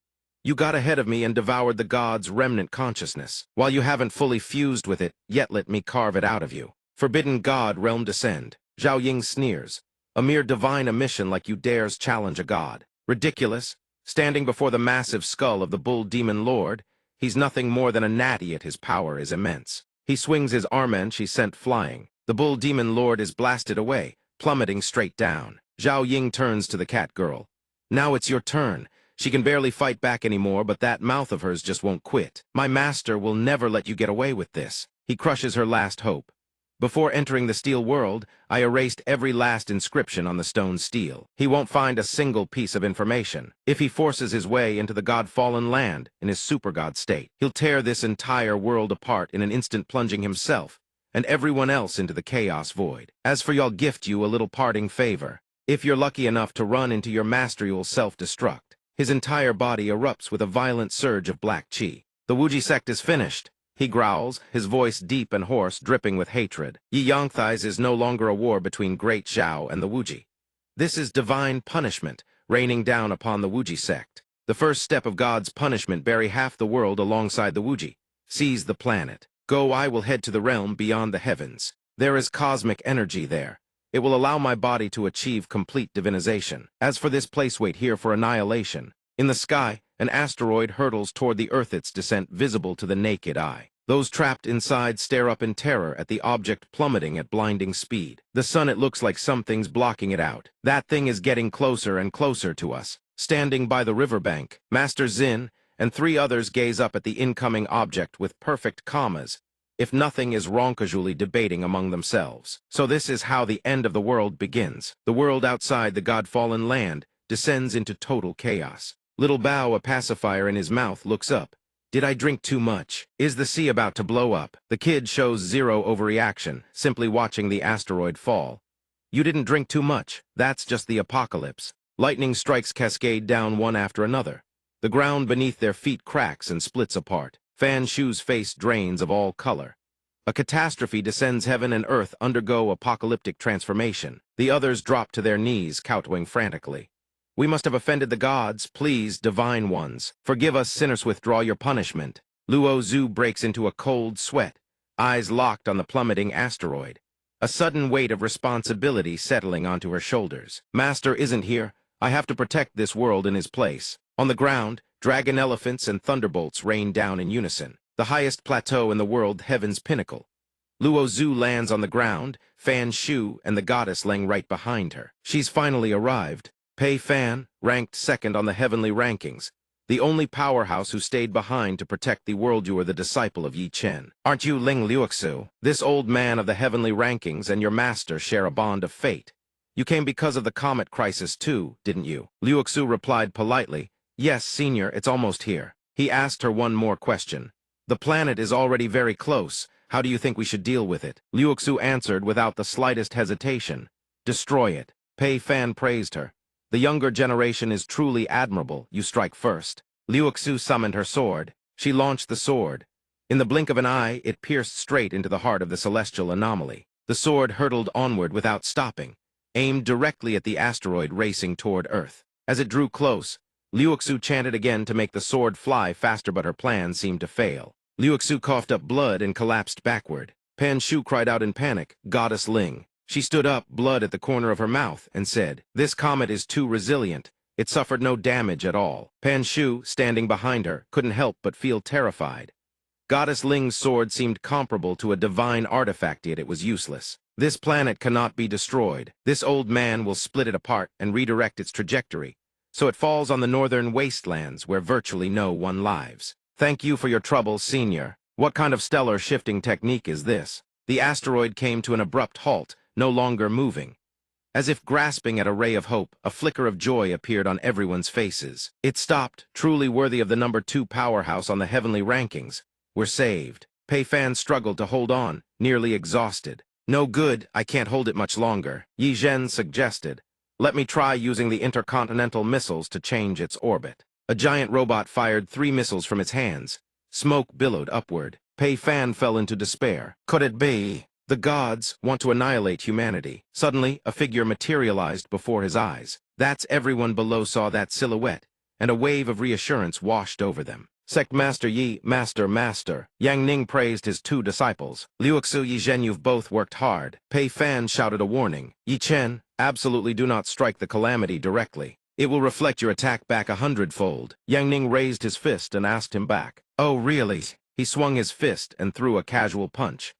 You got ahead of me and devoured the god's remnant consciousness. While you haven't fully fused with it, yet let me carve it out of you. Forbidden god, realm descend. Zhao Ying sneers. A mere divine emission like you dares challenge a god. Ridiculous. Standing before the massive skull of the bull demon lord, he's nothing more than a gnat, yet his power is immense. He swings his armenche, he's sent flying. The bull demon lord is blasted away, plummeting straight down. Zhao Ying turns to the cat girl. Now it's your turn. She can barely fight back anymore, but that mouth of hers just won't quit. My master will never let you get away with this. He crushes her last hope. Before entering the Steel World, I erased every last inscription on the stone steel. He won't find a single piece of information. If he forces his way into the god-fallen land in his super-god state, he'll tear this entire world apart in an instant, plunging himself and everyone else into the chaos void. As for y'all, gift you a little parting favor. If you're lucky enough to run into your master, you'll self-destruct. His entire body erupts with a violent surge of black chi. The Wuji sect is finished. He growls, his voice deep and hoarse, dripping with hatred. Yi Yangthai's is no longer a war between Great Zhao and the Wuji. This is divine punishment, raining down upon the Wuji sect. The first step of God's punishment: bury half the world alongside the Wuji. Seize the planet. Go, I will head to the realm beyond the heavens. There is cosmic energy there. It will allow my body to achieve complete divinization. As for this place, wait here for annihilation. In the sky, an asteroid hurtles toward the Earth, its descent visible to the naked eye. Those trapped inside stare up in terror at the object plummeting at blinding speed. The sun, it looks like something's blocking it out. That thing is getting closer and closer to us. Standing by the riverbank, Master Xin and 3 others gaze up at the incoming object with perfect commas, if nothing is wrong, casually debating among themselves. So this is how the end of the world begins. The world outside the god-fallen land descends into total chaos. Little Bao, a pacifier in his mouth, looks up. Did I drink too much? Is the sea about to blow up? The kid shows zero overreaction, simply watching the asteroid fall. You didn't drink too much. That's just the apocalypse. Lightning strikes cascade down one after another. The ground beneath their feet cracks and splits apart. Fan Shu's face drains of all color. A catastrophe descends. Heaven and earth undergo apocalyptic transformation. The others drop to their knees, kowtowing frantically. We must have offended the gods. Please, divine ones, forgive us sinners. Withdraw your punishment. Luo Zhu breaks into a cold sweat, eyes locked on the plummeting asteroid. A sudden weight of responsibility settling onto her shoulders. Master isn't here. I have to protect this world in his place. On the ground, dragon elephants and thunderbolts rain down in unison. The highest plateau in the world, heaven's pinnacle. Luo Zhu lands on the ground, Fan Shu and the goddess laying right behind her. She's finally arrived. Pei Fan, ranked second on the heavenly rankings. The only powerhouse who stayed behind to protect the world. You are the disciple of Yi Chen. Aren't you Ling Liuxu? This old man of the heavenly rankings and your master share a bond of fate. You came because of the comet crisis too, didn't you? Liuxu replied politely, yes, senior, it's almost here. He asked her one more question. The planet is already very close. How do you think we should deal with it? Liuxu answered without the slightest hesitation. Destroy it. Pei Fan praised her. The younger generation is truly admirable. You strike first. Liuxu summoned her sword. She launched the sword. In the blink of an eye, it pierced straight into the heart of the celestial anomaly. The sword hurtled onward without stopping, aimed directly at the asteroid racing toward Earth. As it drew close, Liuxu chanted again to make the sword fly faster, but her plan seemed to fail. Liuxu coughed up blood and collapsed backward. Pan Shu cried out in panic, Goddess Ling. She stood up, blood at the corner of her mouth, and said, this comet is too resilient. It suffered no damage at all. Pan Shu, standing behind her, couldn't help but feel terrified. Goddess Ling's sword seemed comparable to a divine artifact, yet it was useless. This planet cannot be destroyed. This old man will split it apart and redirect its trajectory, so it falls on the northern wastelands where virtually no one lives. Thank you for your trouble, senior. What kind of stellar shifting technique is this? The asteroid came to an abrupt halt, no longer moving. As if grasping at a ray of hope, a flicker of joy appeared on everyone's faces. It stopped, truly worthy of the number 2 powerhouse on the heavenly rankings. We're saved. Pei Fan struggled to hold on, nearly exhausted. No good, I can't hold it much longer. Yi Zhen suggested. Let me try using the intercontinental missiles to change its orbit. A giant robot fired 3 missiles from its hands. Smoke billowed upward. Pei Fan fell into despair. Could it be? The gods want to annihilate humanity. Suddenly, a figure materialized before his eyes. That's everyone below saw that silhouette, and a wave of reassurance washed over them. Sect Master Yi, Master. Yang Ning praised his 2 disciples. Liuxu, Yi Zhen, you've both worked hard. Pei Fan shouted a warning. Yi Chen, absolutely do not strike the calamity directly. It will reflect your attack back 100-fold. Yang Ning raised his fist and asked him back. Oh, really? He swung his fist and threw a casual punch.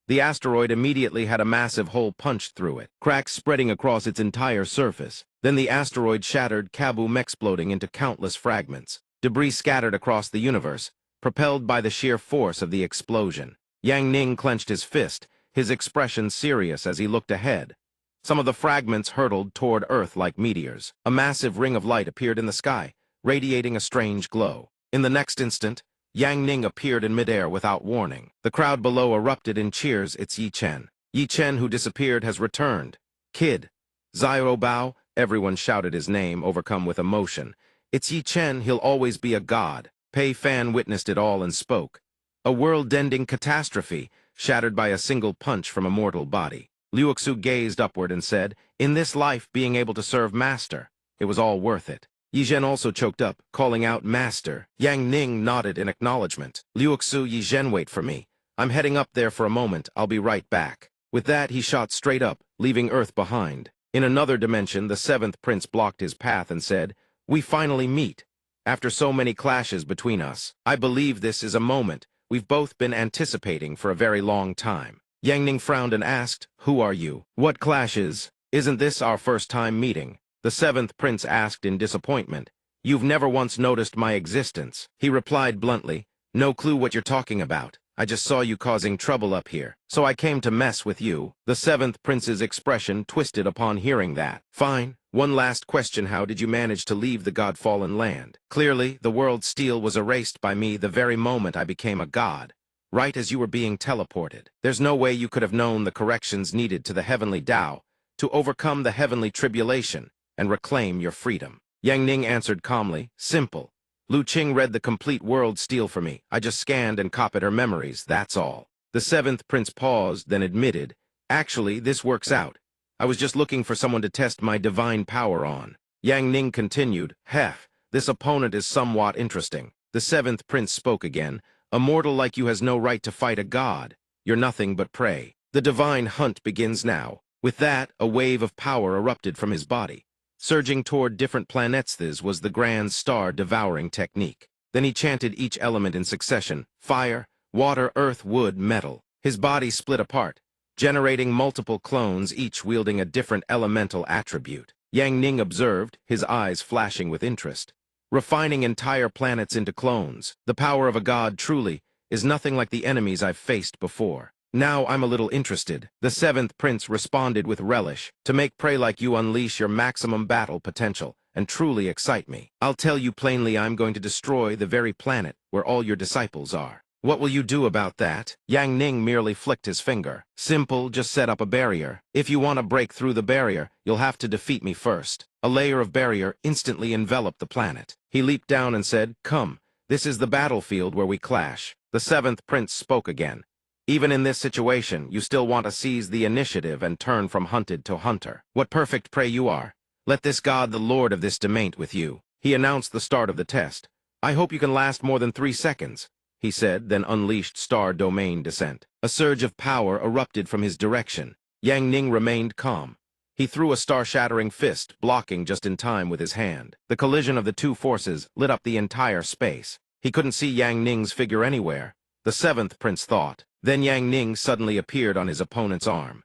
The asteroid immediately had a massive hole punched through it, cracks spreading across its entire surface. Then the asteroid shattered, kaboom, exploding into countless fragments. Debris scattered across the universe, propelled by the sheer force of the explosion. Yang Ning clenched his fist, his expression serious as he looked ahead. Some of the fragments hurtled toward Earth like meteors. A massive ring of light appeared in the sky, radiating a strange glow. In the next instant, Yang Ning appeared in midair without warning. The crowd below erupted in cheers. It's Yi Chen. Yi Chen, who disappeared, has returned. Kid. Xiao Bao, everyone shouted his name, overcome with emotion. It's Yi Chen, he'll always be a god. Pei Fan witnessed it all and spoke. A world-ending catastrophe, shattered by a single punch from a mortal body. Liuxu gazed upward and said, in this life, being able to serve Master, it was all worth it. Yi Zhen also choked up, calling out, Master. Yang Ning nodded in acknowledgement. Liuxu, Yi Zhen, wait for me. I'm heading up there for a moment. I'll be right back. With that, he shot straight up, leaving Earth behind. In another dimension, the 7th prince blocked his path and said, we finally meet. After so many clashes between us, I believe this is a moment we've both been anticipating for a very long time. Yang Ning frowned and asked, who are you? What clashes? Isn't this our first time meeting? The 7th prince asked in disappointment. You've never once noticed my existence. He replied bluntly, no clue what you're talking about. I just saw you causing trouble up here, so I came to mess with you. The 7th prince's expression twisted upon hearing that. Fine. One last question, how did you manage to leave the god-fallen land? Clearly, the world's steel was erased by me the very moment I became a god, right as you were being teleported. There's no way you could have known the corrections needed to the heavenly Tao to overcome the heavenly tribulation and reclaim your freedom. Yang Ning answered calmly, simple. Lu Qing read the complete world steel for me. I just scanned and copied her memories, that's all. The 7th prince paused, then admitted, actually, this works out. I was just looking for someone to test my divine power on. Yang Ning continued, heh, this opponent is somewhat interesting. The 7th prince spoke again, A mortal like you has no right to fight a god. You're nothing but prey. The divine hunt begins now. With that, a wave of power erupted from his body. Surging toward different planets, this was the grand star-devouring technique. Then he chanted each element in succession: fire, water, earth, wood, metal. His body split apart, generating multiple clones, each wielding a different elemental attribute. Yang Ning observed, his eyes flashing with interest. Refining entire planets into clones, the power of a god truly is nothing like the enemies I've faced before. Now I'm a little interested. The seventh prince responded with relish. To make prey like you unleash your maximum battle potential and truly excite me. I'll tell you plainly, I'm going to destroy the very planet where all your disciples are. What will you do about that? Yang Ning merely flicked his finger. Simple, just set up a barrier. If you want to break through the barrier, you'll have to defeat me first. A layer of barrier instantly enveloped the planet. He leaped down and said, "Come, this is the battlefield where we clash." The seventh prince spoke again. Even in this situation, you still want to seize the initiative and turn from hunted to hunter. What perfect prey you are. Let this god, the lord of this domain, with you. He announced the start of the test. I hope you can last more than 3 seconds, he said, then unleashed star domain descent. A surge of power erupted from his direction. Yang Ning remained calm. He threw a star-shattering fist, blocking just in time with his hand. The collision of the two forces lit up the entire space. He couldn't see Yang Ning's figure anywhere. The seventh prince thought. Then Yang Ning suddenly appeared on his opponent's arm.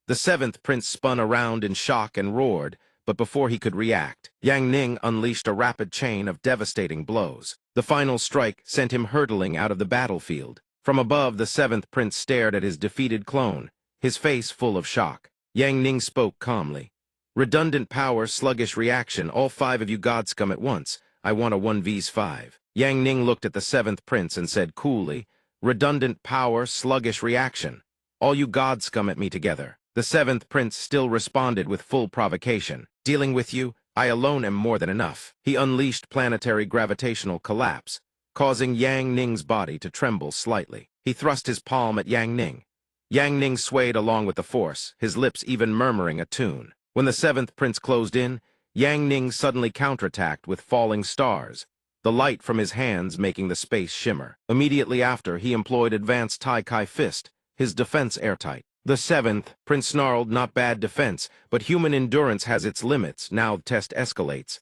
The seventh prince spun around in shock and roared, but before he could react, Yang Ning unleashed a rapid chain of devastating blows. The final strike sent him hurtling out of the battlefield. From above, the seventh prince stared at his defeated clone, his face full of shock. Yang Ning spoke calmly. "Redundant power, sluggish reaction, all 5 of you god scum at once. I want a 1v5. Yang Ning looked at the seventh prince and said coolly, "Redundant power, sluggish reaction. All you god scum at me together." The seventh prince still responded with full provocation. "Dealing with you, I alone am more than enough." He unleashed planetary gravitational collapse, causing Yang Ning's body to tremble slightly. He thrust his palm at Yang Ning. Yang Ning swayed along with the force, his lips even murmuring a tune. When the seventh prince closed in, Yang Ning suddenly counterattacked with falling stars, the light from his hands making the space shimmer. Immediately after, he employed advanced Tai Kai Fist, his defense airtight. The seventh prince snarled, "Not bad defense, but human endurance has its limits. Now the test escalates."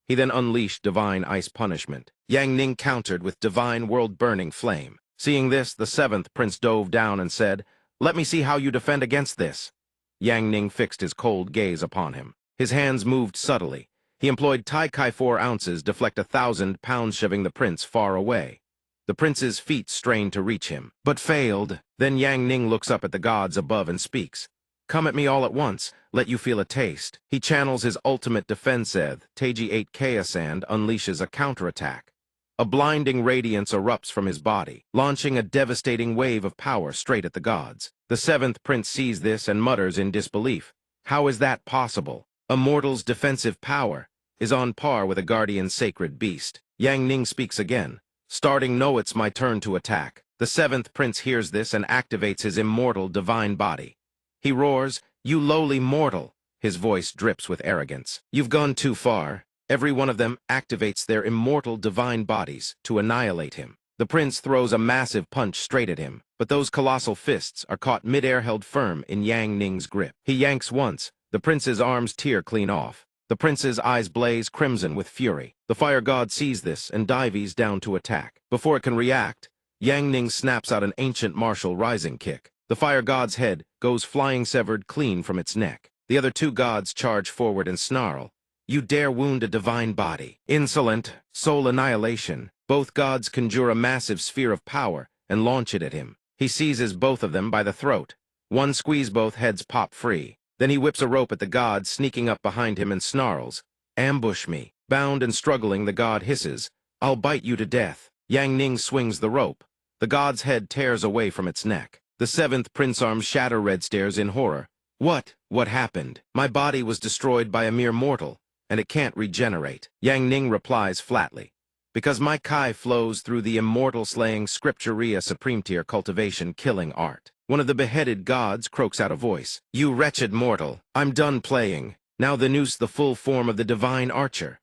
He then unleashed divine ice punishment. Yang Ning countered with divine world-burning flame. Seeing this, the seventh prince dove down and said, "Let me see how you defend against this." Yang Ning fixed his cold gaze upon him. His hands moved subtly. He employed Tai Kai 4 ounces, deflect 1,000 pounds, shoving the prince far away. The prince's feet strained to reach him, but failed. Then Yang Ning looks up at the gods above and speaks. "Come at me all at once, let you feel a taste." He channels his ultimate defense Taiji 8 Chaos and unleashes a counterattack. A blinding radiance erupts from his body, launching a devastating wave of power straight at the gods. The seventh prince sees this and mutters in disbelief. How is that possible? A mortal's defensive power is on par with a guardian's sacred beast. Yang Ning speaks again. Starting, "No, it's my turn to attack." The seventh prince hears this and activates his immortal divine body. He roars, "You lowly mortal!" His voice drips with arrogance. "You've gone too far." Every one of them activates their immortal divine bodies to annihilate him. The prince throws a massive punch straight at him, but those colossal fists are caught mid-air, held firm in Yang Ning's grip. He yanks once, the prince's arms tear clean off. The prince's eyes blaze crimson with fury. The fire god sees this and dives down to attack. Before it can react, Yang Ning snaps out an ancient martial rising kick. The fire god's head goes flying, severed clean from its neck. The other 2 gods charge forward and snarl. "You dare wound a divine body. Insolent, soul annihilation." Both gods conjure a massive sphere of power and launch it at him. He seizes both of them by the throat. One squeeze, both heads pop free. Then he whips a rope at the god, sneaking up behind him, and snarls, "Ambush me." Bound and struggling, the god hisses, "I'll bite you to death." Yang Ning swings the rope. The god's head tears away from its neck. The seventh prince arms shatter, red stares in horror. What happened? My body was destroyed by a mere mortal, and it can't regenerate." Yang Ning replies flatly, "Because my Kai flows through the immortal slaying scripturia supreme tier cultivation killing art." One of the beheaded gods croaks out a voice. "You wretched mortal, I'm done playing. Now the noose, the full form of the divine archer."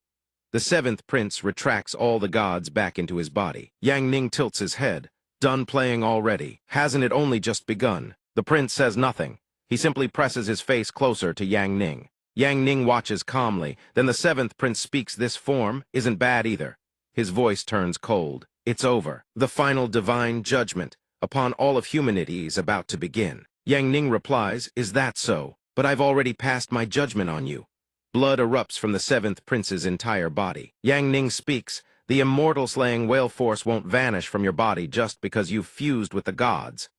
The seventh prince retracts all the gods back into his body. Yang Ning tilts his head, Done playing already. Hasn't it only just begun? The prince says nothing. He simply presses his face closer to Yang Ning. Yang Ning watches calmly. Then the seventh prince speaks. This form isn't bad either. His voice turns cold. It's over. The final divine judgment upon all of humanity is about to begin. Yang Ning replies, is that so? But I've already passed my judgment on you. Blood erupts from the seventh prince's entire body. Yang Ning speaks, the immortal slaying whale force won't vanish from your body just because you've fused with the gods.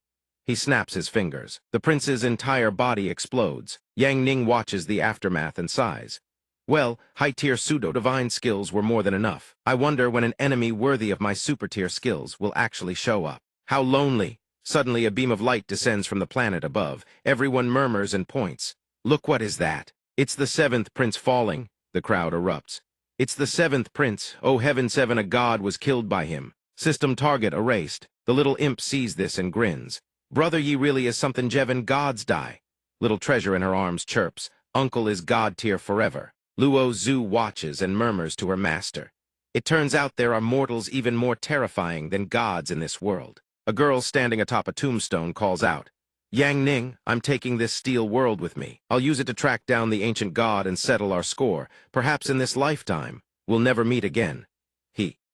He snaps his fingers. The prince's entire body explodes. Yang Ning watches the aftermath and sighs. Well, high-tier pseudo-divine skills were more than enough. I wonder when an enemy worthy of my super-tier skills will actually show up. How lonely. Suddenly a beam of light descends from the planet above. Everyone murmurs and points. Look, what is that? It's the seventh prince falling. The crowd erupts. It's the seventh prince. Oh heaven, seven, a god was killed by him. System target erased. The little imp sees this and grins. Brother, ye really is something, Jevin, gods die. Little treasure in her arms chirps. Uncle is god tier forever. Luo Zhu watches and murmurs to her master. It turns out there are mortals even more terrifying than gods in this world. A girl standing atop a tombstone calls out, Yang Ning, I'm taking this steel world with me. I'll use it to track down the ancient god and settle our score. Perhaps in this lifetime, we'll never meet again.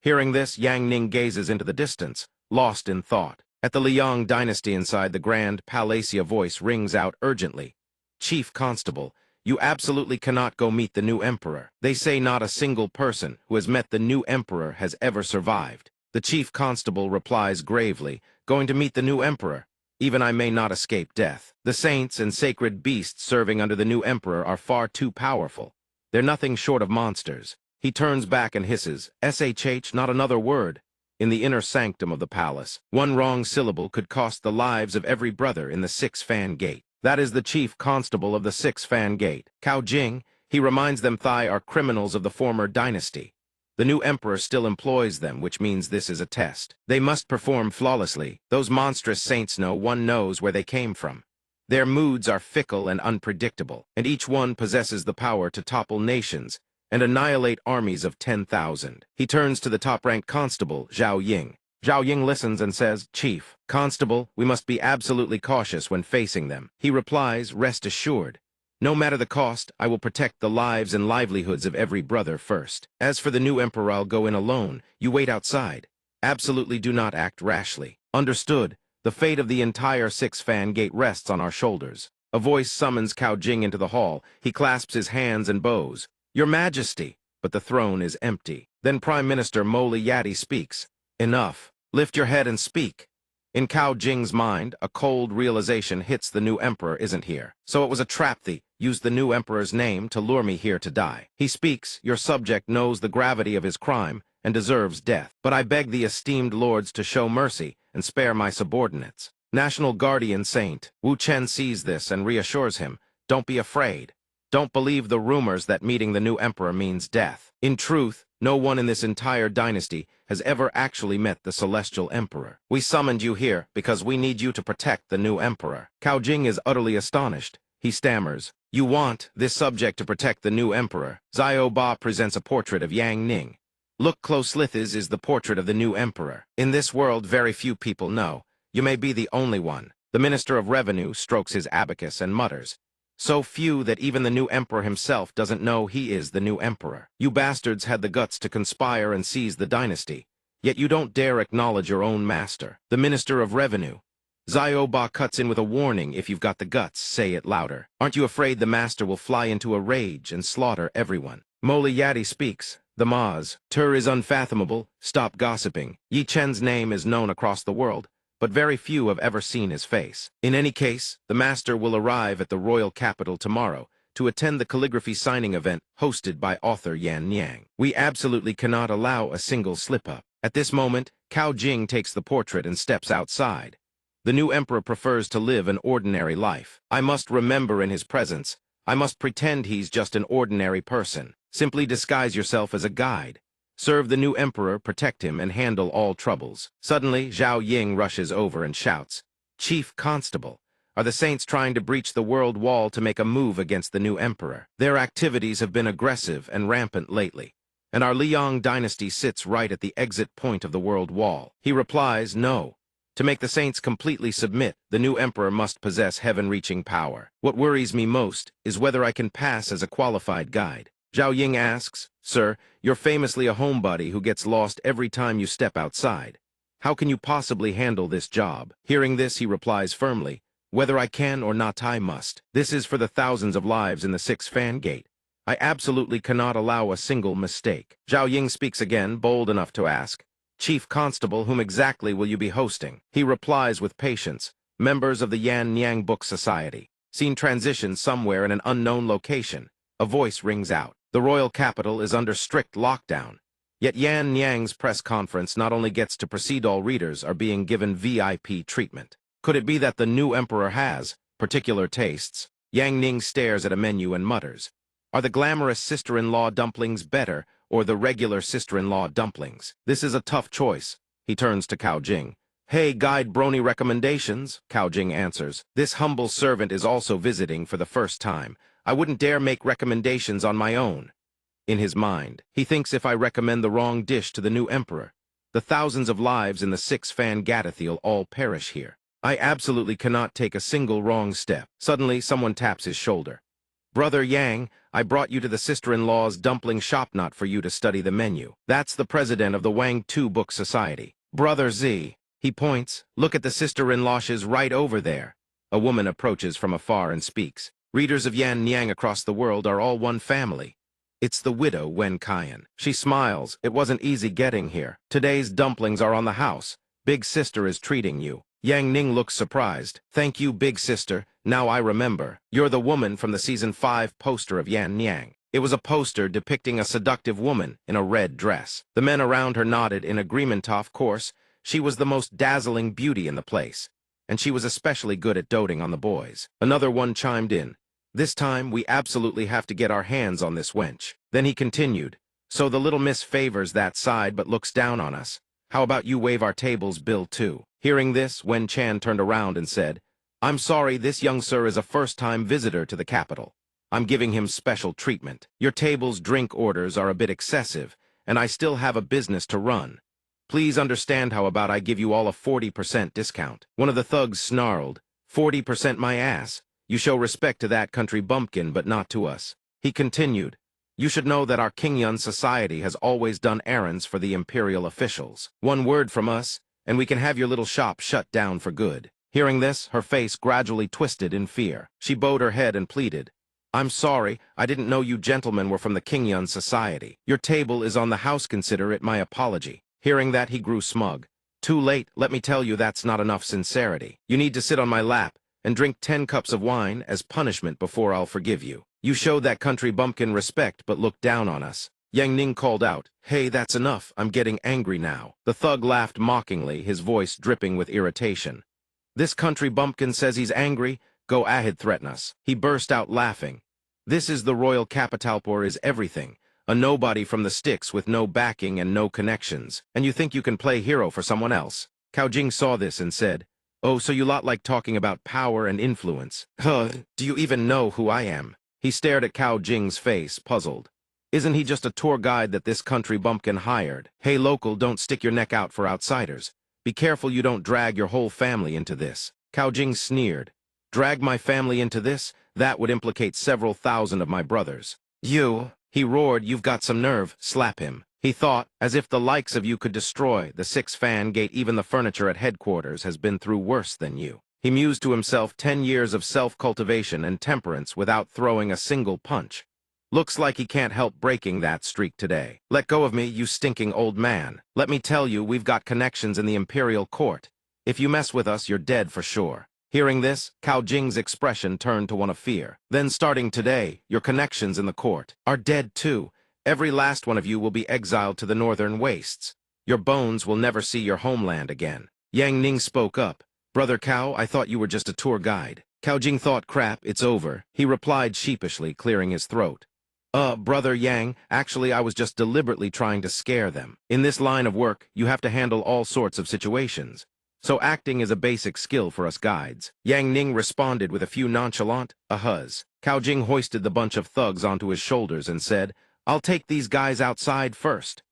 Hearing this, Yang Ning gazes into the distance, lost in thought. At the Liang dynasty inside, the grand Palacia voice rings out urgently. Chief Constable, you absolutely cannot go meet the new emperor. They say not a single person who has met the new emperor has ever survived. The chief constable replies gravely, going to meet the new emperor. Even I may not escape death. The saints and sacred beasts serving under the new emperor are far too powerful. They're nothing short of monsters. He turns back and hisses, SHH, not another word. In the inner sanctum of the palace, one wrong syllable could cost the lives of every brother in the Six-Fan Gate. That is the chief constable of the Six-Fan Gate. Cao Jing, he reminds them Thai are criminals of the former dynasty. The new emperor still employs them, which means this is a test. They must perform flawlessly. Those monstrous saints know one knows where they came from. Their moods are fickle and unpredictable, and each one possesses the power to topple nations and annihilate armies of 10,000. He turns to the top-ranked constable, Zhao Ying. Zhao Ying listens and says, Chief, Constable, we must be absolutely cautious when facing them. He replies, rest assured. No matter the cost, I will protect the lives and livelihoods of every brother first. As for the new emperor, I'll go in alone. You wait outside. Absolutely do not act rashly. Understood. The fate of the entire Six-Fan Gate rests on our shoulders. A voice summons Cao Jing into the hall. He clasps his hands and bows. Your Majesty! But the throne is empty. Then Prime Minister Moli Yati speaks. Enough. Lift your head and speak. In Cao Jing's mind, a cold realization hits the new emperor isn't here. So it was a trap. They used the new emperor's name to lure me here to die. He speaks, your subject knows the gravity of his crime and deserves death. But I beg the esteemed lords to show mercy and spare my subordinates. National Guardian Saint Wu Chen sees this and reassures him, don't be afraid. Don't believe the rumors that meeting the new emperor means death. In truth, no one in this entire dynasty has ever actually met the celestial emperor. We summoned you here because we need you to protect the new emperor. Cao Jing is utterly astonished. He stammers, you want this subject to protect the new emperor. Xiao Ba presents a portrait of Yang Ning. Look close, this is the portrait of the new emperor. In this world, very few people know. You may be the only one. The Minister of Revenue strokes his abacus and mutters. So few that even the new emperor himself doesn't know he is the new emperor. You bastards had the guts to conspire and seize the dynasty, yet you don't dare acknowledge your own master, the Minister of Revenue. Xiao Ba cuts in with a warning, if you've got the guts, say it louder. Aren't you afraid the master will fly into a rage and slaughter everyone? Moli Yati speaks. The Maz. Tur is unfathomable. Stop gossiping. Yi Chen's name is known across the world, but very few have ever seen his face. In any case, the master will arrive at the royal capital tomorrow to attend the calligraphy signing event hosted by author Yan Yang. We absolutely cannot allow a single slip-up. At this moment, Cao Jing takes the portrait and steps outside. The new emperor prefers to live an ordinary life. I must remember in his presence. I must pretend he's just an ordinary person. Simply disguise yourself as a guide. Serve the new emperor, protect him, and handle all troubles. Suddenly, Zhao Ying rushes over and shouts, Chief Constable, are the saints trying to breach the world wall to make a move against the new emperor? Their activities have been aggressive and rampant lately, and our Liang dynasty sits right at the exit point of the world wall. He replies, no, To make the saints completely submit, the new emperor must possess heaven-reaching power. What worries me most is whether I can pass as a qualified guide. Zhao Ying asks, Sir, you're famously a homebody who gets lost every time you step outside. How can you possibly handle this job? Hearing this, he replies firmly, whether I can or not, I must. This is for the thousands of lives in the 6 fan gate. I absolutely cannot allow a single mistake. Zhao Ying speaks again, bold enough to ask, Chief Constable, whom exactly will you be hosting? He replies with patience, members of the Yan Niang Book Society. Scene transitions somewhere in an unknown location. A voice rings out. The royal capital is under strict lockdown. Yet Yan Niang's press conference not only gets to proceed, all readers are being given VIP treatment. Could it be that the new emperor has particular tastes? Yang Ning stares at a menu and mutters, Are the glamorous sister-in-law dumplings better, or the regular sister-in-law dumplings? This is a tough choice. He turns to Cao Jing. Hey, guide brony recommendations, Cao Jing answers. This humble servant is also visiting for the first time. I wouldn't dare make recommendations on my own. In his mind, he thinks if I recommend the wrong dish to the new emperor, the thousands of lives in the 6 fan Gatathiel all perish here. I absolutely cannot take a single wrong step. Suddenly, someone taps his shoulder. Brother Yang, I brought you to the sister-in-law's dumpling shop not for you to study the menu. That's the president of the Wang Tu Book Society. Brother Z. He points. Look at the sister-in-law's right over there. A woman approaches from afar and speaks. Readers of Yan Niang across the world are all one family. It's the widow Wen Kaian. She smiles. It wasn't easy getting here. Today's dumplings are on the house. Big sister is treating you. Yang Ning looks surprised. Thank you, big sister. Now I remember. You're the woman from the season 5 poster of Yan Niang. It was a poster depicting a seductive woman in a red dress. The men around her nodded in agreement. Of course, she was the most dazzling beauty in the place, and she was especially good at doting on the boys. Another one chimed in. This time, we absolutely have to get our hands on this wench. Then he continued. So the little miss favors that side but looks down on us. How about you waive our table's bill too? Hearing this, Wen Chan turned around and said, I'm sorry, this young sir is a first-time visitor to the capital. I'm giving him special treatment. Your table's drink orders are a bit excessive, and I still have a business to run. Please understand how about I give you all a 40% discount. One of the thugs snarled, 40% my ass. You show respect to that country bumpkin, but not to us. He continued, you should know that our Qingyun society has always done errands for the imperial officials. One word from us, and we can have your little shop shut down for good. Hearing this, her face gradually twisted in fear. She bowed her head and pleaded, I'm sorry, I didn't know you gentlemen were from the Qingyun society. Your table is on the house, consider it my apology. Hearing that, he grew smug. Too late, let me tell you that's not enough sincerity. You need to sit on my lap and drink 10 cups of wine as punishment before I'll forgive you. You showed that country bumpkin respect but looked down on us. Yang Ning called out, Hey, that's enough, I'm getting angry now. The thug laughed mockingly, his voice dripping with irritation. This country bumpkin says he's angry, go ahead, threaten us. He burst out laughing. This is the royal capitalpor is everything. A nobody from the sticks with no backing and no connections. And you think you can play hero for someone else? Cao Jing saw this and said, Oh, so you lot like talking about power and influence. Huh, do you even know who I am? He stared at Cao Jing's face, puzzled. Isn't he just a tour guide that this country bumpkin hired? Hey, local, don't stick your neck out for outsiders. Be careful you don't drag your whole family into this. Cao Jing sneered. Drag my family into this? That would implicate several thousand of my brothers. You, he roared, you've got some nerve, slap him. He thought, as if the likes of you could destroy the 6 fan gate, even the furniture at headquarters has been through worse than you. He mused to himself 10 years of self-cultivation and temperance without throwing a single punch. Looks like he can't help breaking that streak today. Let go of me, you stinking old man. Let me tell you, we've got connections in the imperial court. If you mess with us, you're dead for sure. Hearing this, Cao Jing's expression turned to one of fear. Then starting today, your connections in the court are dead too. Every last one of you will be exiled to the northern wastes. Your bones will never see your homeland again. Yang Ning spoke up. Brother Cao, I thought you were just a tour guide. Cao Jing thought, crap, it's over. He replied sheepishly, clearing his throat. Brother Yang, actually I was just deliberately trying to scare them. In this line of work, you have to handle all sorts of situations. So acting is a basic skill for us guides. Yang Ning responded with a few nonchalant ahas. Cao Jing hoisted the bunch of thugs onto his shoulders and said, I'll take these guys outside first.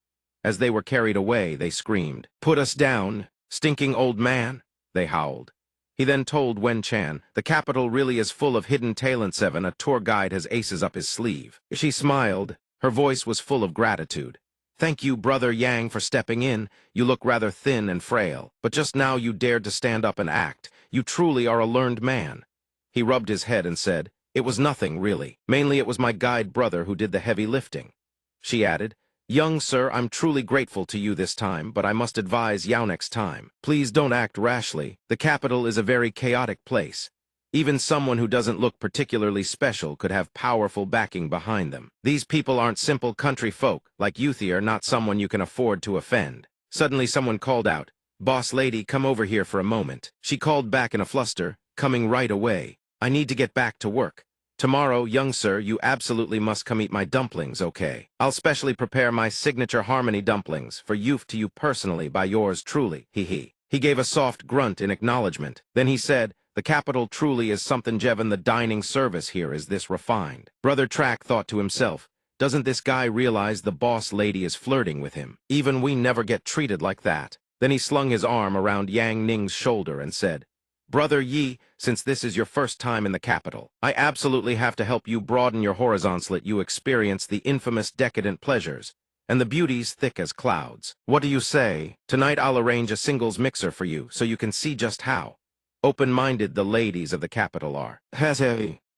As they were carried away, they screamed, Put us down, stinking old man. they howled. He then told Wen-chan, the capital really is full of hidden talent. 7, a tour guide has aces up his sleeve. She smiled. Her voice was full of gratitude. Thank you, Brother Yang, for stepping in. You look rather thin and frail, but just now you dared to stand up and act. You truly are a learned man. He rubbed his head and said, It was nothing, really. Mainly it was my guide brother who did the heavy lifting. She added, Young sir, I'm truly grateful to you this time, but I must advise Yao next time. Please don't act rashly. The capital is a very chaotic place. Even someone who doesn't look particularly special could have powerful backing behind them. These people aren't simple country folk, like Youthier, not someone you can afford to offend. Suddenly someone called out, Boss lady, come over here for a moment. She called back in a fluster, coming right away. I need to get back to work. Tomorrow, young sir, you absolutely must come eat my dumplings, okay? I'll specially prepare my signature harmony dumplings for youth to you personally by yours truly, hee. He gave a soft grunt in acknowledgement. Then he said, The capital truly is something, Jevon. The dining service here is this refined. Brother Track thought to himself, doesn't this guy realize the boss lady is flirting with him? Even we never get treated like that. Then he slung his arm around Yang Ning's shoulder and said, Brother Yi, since this is your first time in the capital, I absolutely have to help you broaden your horizon so that you experience the infamous decadent pleasures, and the beauties thick as clouds. What do you say? Tonight I'll arrange a singles mixer for you so you can see just how open-minded the ladies of the capital are.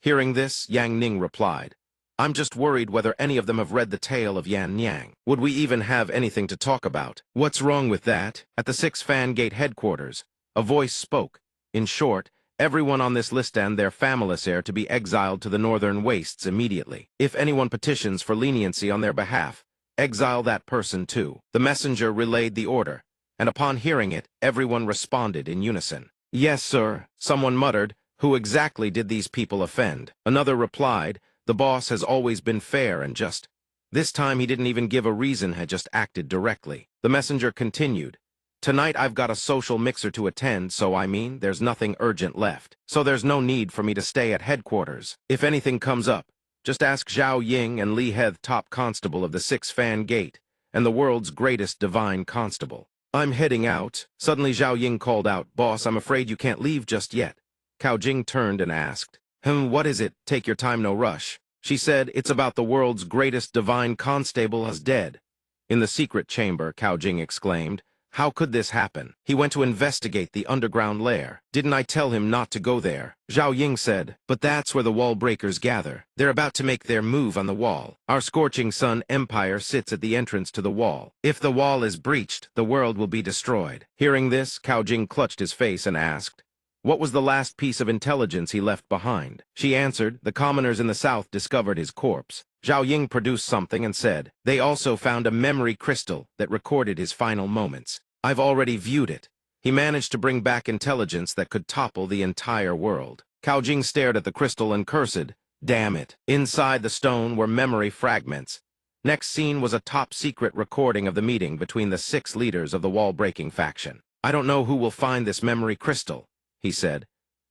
Hearing this, Yang Ning replied, I'm just worried whether any of them have read the tale of Yan Yang. Would we even have anything to talk about? What's wrong with that? At the 6 Fan Gate headquarters, a voice spoke. In short, everyone on this list and their families are to be exiled to the northern wastes immediately. If anyone petitions for leniency on their behalf, exile that person too. The messenger relayed the order, and upon hearing it, everyone responded in unison. Yes, sir, someone muttered. Who exactly did these people offend? Another replied, the boss has always been fair and just. This time he didn't even give a reason, had just acted directly. The messenger continued. Tonight I've got a social mixer to attend, so there's nothing urgent left. So there's no need for me to stay at headquarters. If anything comes up, just ask Zhao Ying and Li Heth, top constable of the 6 Fan Gate, and the world's greatest divine constable. I'm heading out. Suddenly Zhao Ying called out, Boss, I'm afraid you can't leave just yet. Cao Jing turned and asked, what is it? Take your time, no rush. She said, it's about the world's greatest divine constable is dead. In the secret chamber, Cao Jing exclaimed, how could this happen? He went to investigate the underground lair. Didn't I tell him not to go there? Zhao Ying said, but that's where the wall breakers gather. They're about to make their move on the wall. Our scorching sun empire sits at the entrance to the wall. If the wall is breached, the world will be destroyed. Hearing this, Cao Jing clutched his face and asked, what was the last piece of intelligence he left behind? She answered, the commoners in the south discovered his corpse. Zhao Ying produced something and said, they also found a memory crystal that recorded his final moments. I've already viewed it. He managed to bring back intelligence that could topple the entire world. Cao Jing stared at the crystal and cursed, damn it. Inside the stone were memory fragments. Next scene was a top-secret recording of the meeting between the 6 leaders of the wall-breaking faction. I don't know who will find this memory crystal, he said,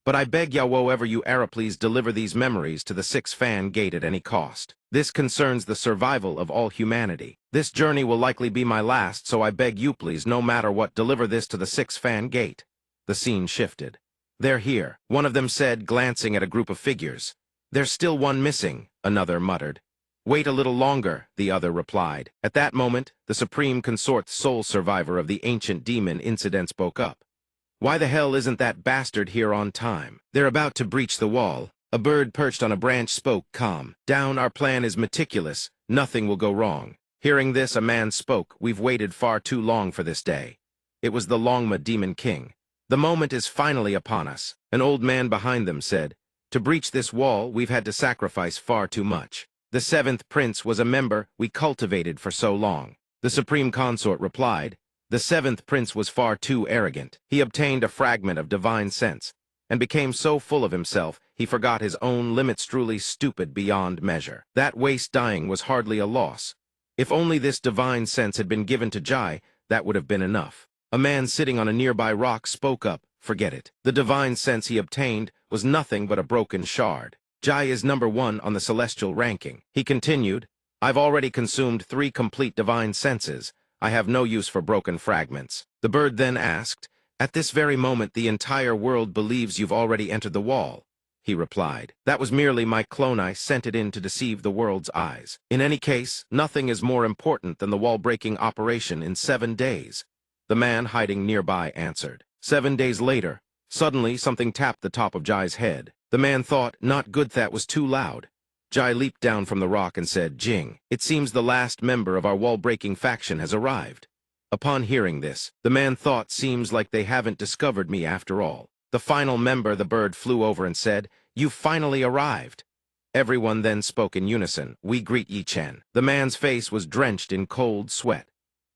but I beg whoever you are, please deliver these memories to the 6 Fan Gate at any cost. This concerns the survival of all humanity. This journey will likely be my last, so I beg you please, no matter what, deliver this to the 6 Fan Gate. The scene shifted. They're here, one of them said, glancing at a group of figures. There's still one missing, another muttered. Wait a little longer, the other replied. At that moment, the supreme consort sole survivor of the ancient demon incident spoke up. Why the hell isn't that bastard here on time? They're about to breach the wall. A bird perched on a branch spoke, calm down, our plan is meticulous, nothing will go wrong. Hearing this, a man spoke, we've waited far too long for this day. It was the Longma Demon King. The moment is finally upon us. An old man behind them said, to breach this wall, we've had to sacrifice far too much. The 7th prince was a member we cultivated for so long. The supreme consort replied, the 7th prince was far too arrogant. He obtained a fragment of divine sense, and became so full of himself, he forgot his own limits, truly stupid beyond measure. That waste dying was hardly a loss. If only this divine sense had been given to Jai, that would have been enough. A man sitting on a nearby rock spoke up, forget it. The divine sense he obtained was nothing but a broken shard. Jai is number 1 on the celestial ranking. He continued, I've already consumed 3 complete divine senses. I have no use for broken fragments. The bird then asked, At this very moment, the entire world believes you've already entered the wall, he replied. That was merely my clone. I sent it in to deceive the world's eyes. In any case, nothing is more important than the wall-breaking operation in 7 days. The man hiding nearby answered. 7 days later, suddenly something tapped the top of Jai's head. The man thought, not good, that was too loud. Jai leaped down from the rock and said, Jing, it seems the last member of our wall-breaking faction has arrived. Upon hearing this, the man thought, seems like they haven't discovered me after all. The final member, the bird, flew over and said, you've finally arrived. Everyone then spoke in unison, we greet Yi Chen. The man's face was drenched in cold sweat.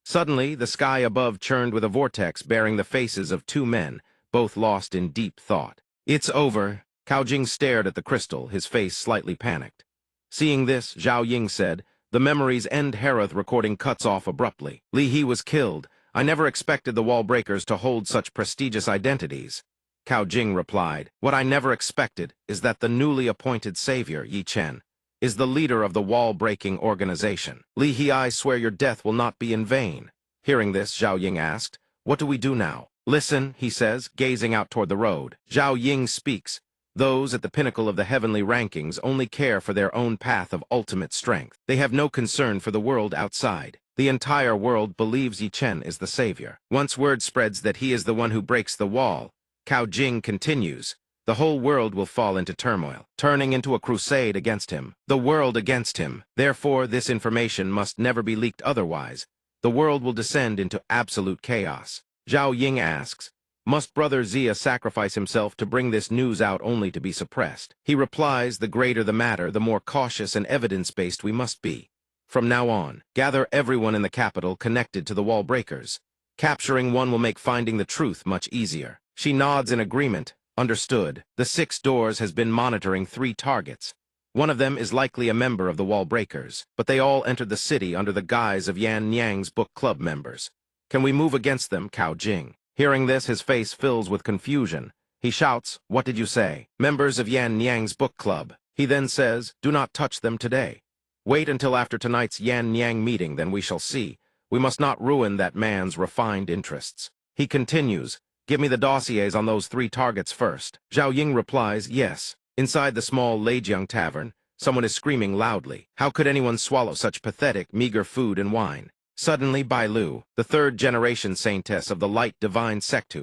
Suddenly, the sky above churned with a vortex bearing the faces of 2 men, both lost in deep thought. It's over. Cao Jing stared at the crystal, his face slightly panicked. Seeing this, Zhao Ying said, the memories end. Hereth recording cuts off abruptly. Li He was killed. I never expected the wall breakers to hold such prestigious identities. Cao Jing replied, what I never expected is that the newly appointed savior, Yi Chen, is the leader of the wall-breaking organization. Li He, I swear your death will not be in vain. Hearing this, Zhao Ying asked, what do we do now? Listen, he says, gazing out toward the road. Zhao Ying speaks. Those at the pinnacle of the heavenly rankings only care for their own path of ultimate strength. They have no concern for the world outside. The entire world believes Yi Chen is the savior. Once word spreads that he is the one who breaks the wall, Cao Jing continues, the whole world will fall into turmoil, turning into a crusade against him. The world against him. Therefore, this information must never be leaked, otherwise the world will descend into absolute chaos. Zhao Ying asks, must Brother Zia sacrifice himself to bring this news out only to be suppressed? He replies, the greater the matter, the more cautious and evidence-based we must be. From now on, gather everyone in the capital connected to the wall breakers. Capturing one will make finding the truth much easier. She nods in agreement. Understood. The 6 doors has been monitoring 3 targets. One of them is likely a member of the wall breakers, but they all entered the city under the guise of Yan Niang's book club members. Can we move against them, Cao Jing? Hearing this, his face fills with confusion. He shouts, what did you say? Members of Yan Niang's book club. He then says, do not touch them today. Wait until after tonight's Yan Niang meeting, then we shall see. We must not ruin that man's refined interests. He continues, give me the dossiers on those 3 targets first. Zhao Ying replies, yes. Inside the small Leijiang tavern, someone is screaming loudly. How could anyone swallow such pathetic, meager food and wine? Suddenly, Bai Lu, the 3rd-generation saintess of the light divine Sect,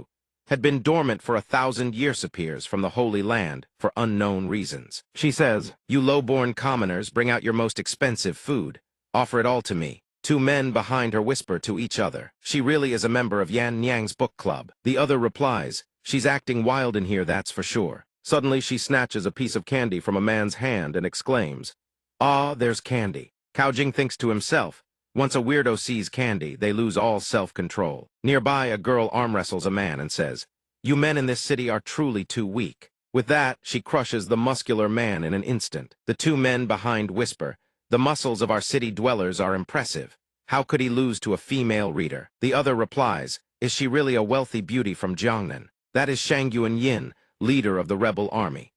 had been dormant for 1,000 years, appears from the Holy Land for unknown reasons. She says, you low-born commoners, bring out your most expensive food. Offer it all to me. 2 men behind her whisper to each other. She really is a member of Yan Niang's book club. The other replies, she's acting wild in here, that's for sure. Suddenly she snatches a piece of candy from a man's hand and exclaims, ah, there's candy. Cao Jing thinks to himself, once a weirdo sees candy, they lose all self-control. Nearby, a girl arm-wrestles a man and says, you men in this city are truly too weak. With that, she crushes the muscular man in an instant. The 2 men behind whisper, the muscles of our city dwellers are impressive. How could he lose to a female reader? The other replies, is she really a wealthy beauty from Jiangnan? That is Shangyuan Yin, leader of the rebel army.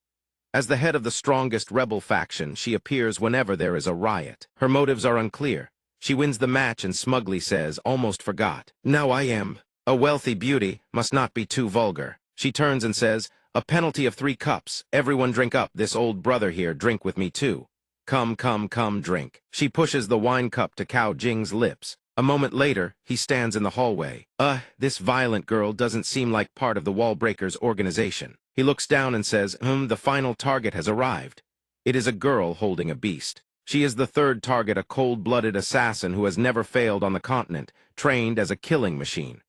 As the head of the strongest rebel faction, she appears whenever there is a riot. Her motives are unclear. She wins the match and smugly says, almost forgot. Now I am a wealthy beauty, must not be too vulgar. She turns and says, a penalty of 3 cups. Everyone drink up. This old brother here, drink with me too. Come, come, come, drink. She pushes the wine cup to Cao Jing's lips. A moment later, he stands in the hallway. This violent girl doesn't seem like part of the wall breakers organization. He looks down and says, the final target has arrived. It is a girl holding a beast. She is the 3rd target, a cold-blooded assassin who has never failed on the continent, trained as a killing machine.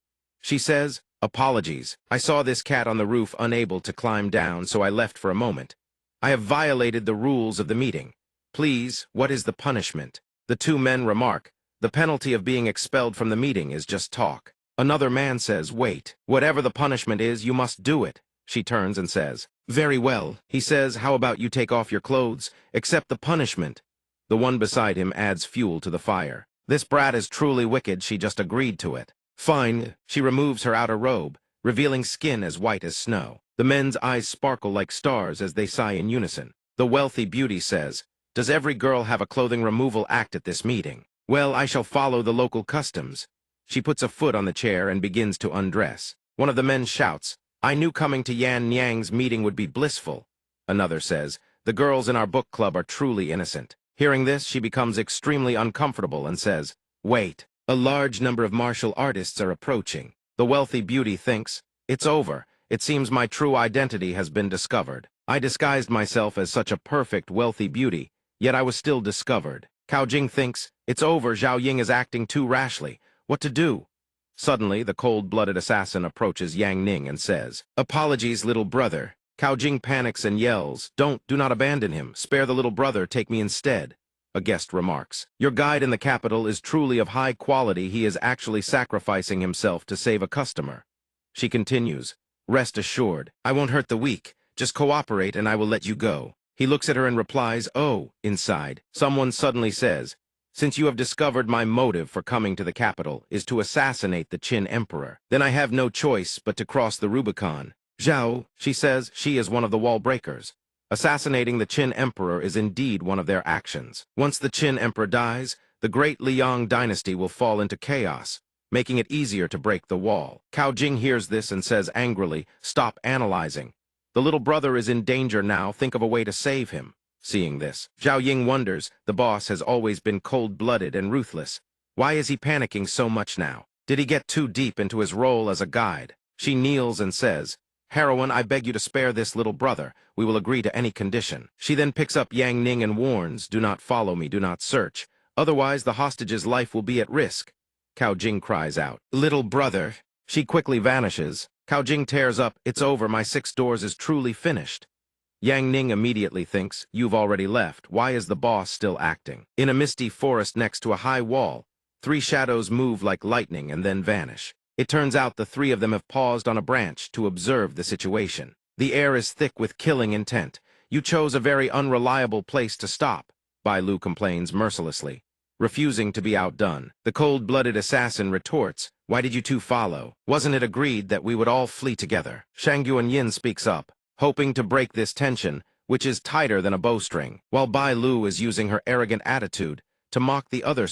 She says, apologies. I saw this cat on the roof unable to climb down, so I left for a moment. I have violated the rules of the meeting. Please, what is the punishment? The 2 men remark, the penalty of being expelled from the meeting is just talk. Another man says, wait, whatever the punishment is, you must do it. She turns and says, very well. He says, how about you take off your clothes, accept the punishment? The one beside him adds fuel to the fire. This brat is truly wicked, she just agreed to it. Fine. She removes her outer robe, revealing skin as white as snow. The men's eyes sparkle like stars as they sigh in unison. The wealthy beauty says, does every girl have a clothing removal act at this meeting? Well, I shall follow the local customs. She puts a foot on the chair and begins to undress. One of the men shouts, "I knew coming to Yan Nyang's meeting would be blissful." Another says, "The girls in our book club are truly innocent." Hearing this, she becomes extremely uncomfortable and says, "Wait, a large number of martial artists are approaching." The wealthy beauty thinks, "It's over. It seems my true identity has been discovered. I disguised myself as such a perfect, wealthy beauty, yet I was still discovered." Cao Jing thinks, "It's over. Zhao Ying is acting too rashly. What to do?" Suddenly, the cold-blooded assassin approaches Yang Ning and says, "Apologies, little brother." Cao Jing panics and yells, do not abandon him. Spare the little brother, take me instead." A guest remarks, "Your guide in the capital is truly of high quality. He is actually sacrificing himself to save a customer." She continues, "Rest assured, I won't hurt the weak. Just cooperate and I will let you go." He looks at her and replies, "Oh," inside. Someone suddenly says, "Since you have discovered my motive for coming to the capital is to assassinate the Qin Emperor, then I have no choice but to cross the Rubicon." "Zhao," she says, she is one of the wall breakers. Assassinating the Qin Emperor is indeed one of their actions. Once the Qin Emperor dies, the great Liang dynasty will fall into chaos, making it easier to break the wall. Cao Jing hears this and says angrily, "Stop analyzing. The little brother is in danger now. Think of a way to save him." Seeing this, Zhao Ying wonders, the boss has always been cold-blooded and ruthless. Why is he panicking so much now? Did he get too deep into his role as a guide? She kneels and says, "Heroine, I beg you to spare this little brother. We will agree to any condition." She then picks up Yang Ning and warns, "Do not follow me, do not search. Otherwise, the hostage's life will be at risk." Cao Jing cries out, "Little brother." She quickly vanishes. Cao Jing tears up, "It's over, my 6 doors is truly finished." Yang Ning immediately thinks, "You've already left. Why is the boss still acting?" In a misty forest next to a high wall, 3 shadows move like lightning and then vanish. It turns out the 3 of them have paused on a branch to observe the situation. "The air is thick with killing intent. You chose a very unreliable place to stop," Bai Lu complains mercilessly, refusing to be outdone. The cold-blooded assassin retorts, "Why did you 2 follow? Wasn't it agreed that we would all flee together?" Shang Yuan speaks up, hoping to break this tension, which is tighter than a bowstring, while Bai Lu is using her arrogant attitude to mock the other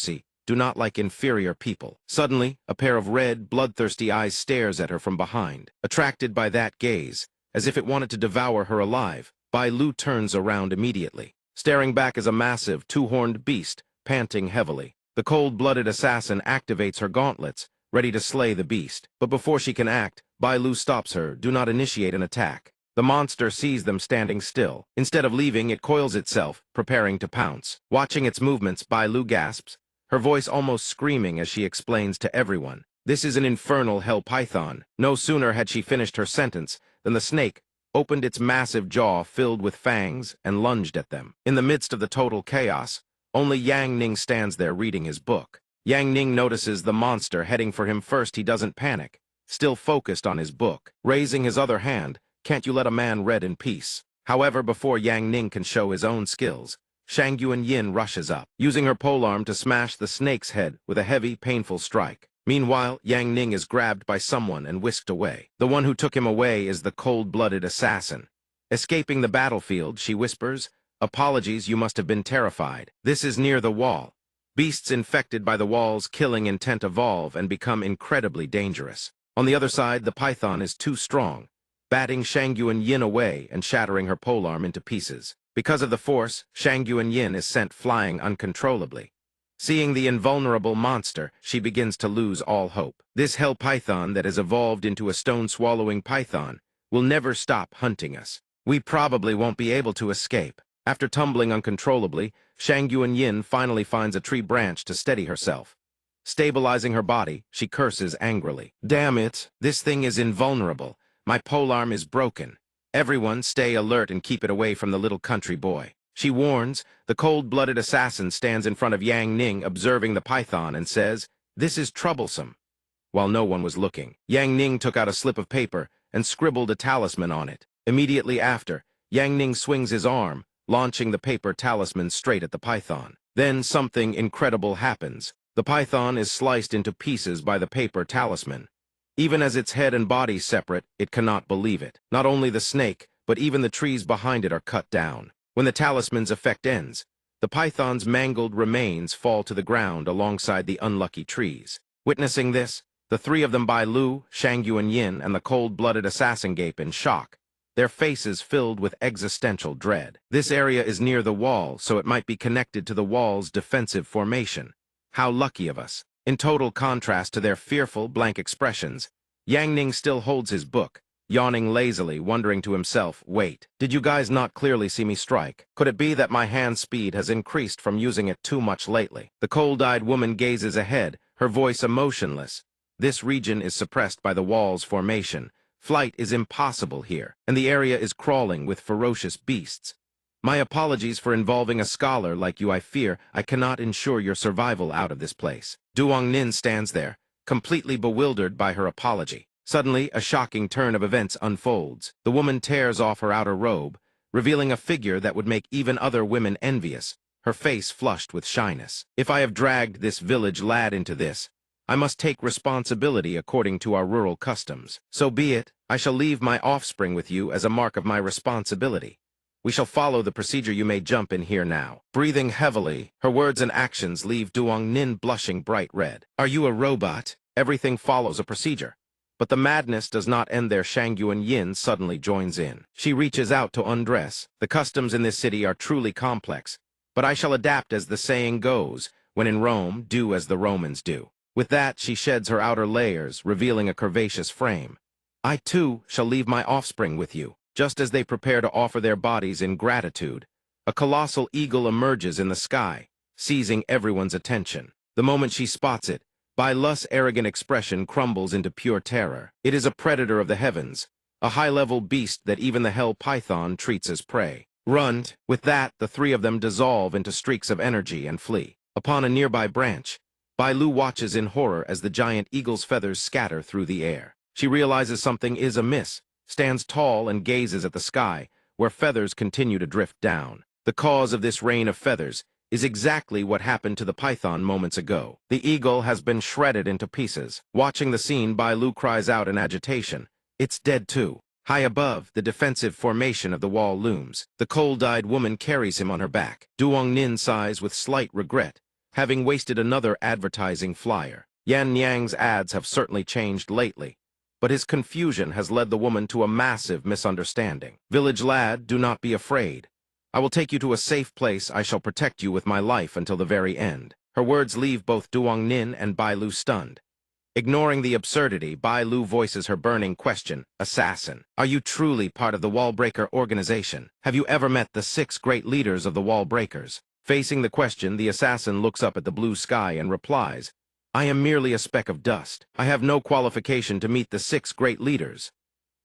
do not like inferior people. Suddenly, a pair of red, bloodthirsty eyes stares at her from behind. Attracted by that gaze, as if it wanted to devour her alive, Bai Lu turns around immediately. Staring back is a massive, 2-horned beast, panting heavily. The cold-blooded assassin activates her gauntlets, ready to slay the beast. But before she can act, Bai Lu stops her. "Do not initiate an attack." The monster sees them standing still. Instead of leaving, it coils itself, preparing to pounce. Watching its movements, Bai Lu gasps, her voice almost screaming as she explains to everyone, "This is an infernal hell python." No sooner had she finished her sentence than the snake opened its massive jaw filled with fangs and lunged at them. In the midst of the total chaos, only Yang Ning stands there reading his book. Yang Ning notices the monster heading for him first. He doesn't panic, still focused on his book. Raising his other hand, "Can't you let a man read in peace?" However, before Yang Ning can show his own skills, Shang Yuan rushes up, using her polearm to smash the snake's head with a heavy, painful strike. Meanwhile, Yang Ning is grabbed by someone and whisked away. The one who took him away is the cold-blooded assassin. Escaping the battlefield, she whispers, "Apologies, you must have been terrified. This is near the wall." Beasts infected by the wall's killing intent evolve and become incredibly dangerous. On the other side, the python is too strong, batting Shang Yuan away and shattering her polearm into pieces. Because of the force, Shang Yuan is sent flying uncontrollably. Seeing the invulnerable monster, she begins to lose all hope. This hell python that has evolved into a stone-swallowing python will never stop hunting us. We probably won't be able to escape. After tumbling uncontrollably, Shang Yuan finally finds a tree branch to steady herself. Stabilizing her body, she curses angrily. "Damn it, this thing is invulnerable. My polearm is broken. Everyone stay alert and keep it away from the little country boy." She warns. The cold-blooded assassin stands in front of Yang Ning, observing the python, and says, "This is troublesome." While no one was looking, Yang Ning took out a slip of paper and scribbled a talisman on it. Immediately after, Yang Ning swings his arm, launching the paper talisman straight at the python. Then something incredible happens. The python is sliced into pieces by the paper talisman. Even as its head and body separate, it cannot believe it. Not only the snake, but even the trees behind it are cut down. When the talisman's effect ends, the python's mangled remains fall to the ground alongside the unlucky trees. Witnessing this, The three of them, Bai Lu, Shangyu and Yin, and the cold-blooded assassin, gape in shock, their faces filled with existential dread. This area is near the wall, so it might be connected to the wall's defensive formation. How lucky of us. In total contrast to their fearful, blank expressions, Yang Ning still holds his book, yawning lazily, wondering to himself, wait, did you guys not clearly see me strike? Could it be that my hand speed has increased from using it too much lately? The cold-eyed woman gazes ahead, her voice emotionless. This region is suppressed by the wall's formation. Flight is impossible here, and the area is crawling with ferocious beasts. My apologies for involving a scholar like you. I fear I cannot ensure your survival out of this place. Duong Nin stands there, completely bewildered by her apology. Suddenly, a shocking turn of events unfolds. The woman tears off her outer robe, revealing a figure that would make even other women envious, her face flushed with shyness. If I have dragged this village lad into this, I must take responsibility according to our rural customs. So be it. I shall leave my offspring with you as a mark of my responsibility. We shall follow the procedure. You may jump in here now. Breathing heavily, her words and actions leave Duong Nin blushing bright red. Are you a robot? Everything follows a procedure. But the madness does not end there. Shangyu and Yin suddenly joins in. She reaches out to undress. The customs in this city are truly complex, but I shall adapt. As the saying goes, when in Rome, do as the Romans do. With that, she sheds her outer layers, revealing a curvaceous frame. I, too, shall leave my offspring with you. Just as they prepare to offer their bodies in gratitude, a colossal eagle emerges in the sky, seizing everyone's attention. The moment she spots it, Bai Lu's arrogant expression crumbles into pure terror. It is a predator of the heavens, a high-level beast that even the hell python treats as prey. Run! With that, the three of them dissolve into streaks of energy and flee. Upon a nearby branch, Bai Lu watches in horror as the giant eagle's feathers scatter through the air. She realizes something is amiss, stands tall and gazes at the sky, where feathers continue to drift down. The cause of this rain of feathers is exactly what happened to the python moments ago. The eagle has been shredded into pieces. Watching the scene, Bai Lu cries out in agitation. It's dead too. High above, the defensive formation of the wall looms. The cold-eyed woman carries him on her back. Duong Nin sighs with slight regret, having wasted another advertising flyer. Yan Niang's ads have certainly changed lately, but his confusion has led the woman to a massive misunderstanding. Village lad, do not be afraid. I will take you to a safe place. I shall protect you with my life until the very end. Her words leave both Duong Nin and Bai Lu stunned. Ignoring the absurdity, Bai Lu voices her burning question. Assassin, are you truly part of the Wallbreaker organization? Have you ever met the 6 great leaders of the Wallbreakers? Facing the question, the assassin looks up at the blue sky and replies, I am merely a speck of dust. I have no qualification to meet the 6 great leaders.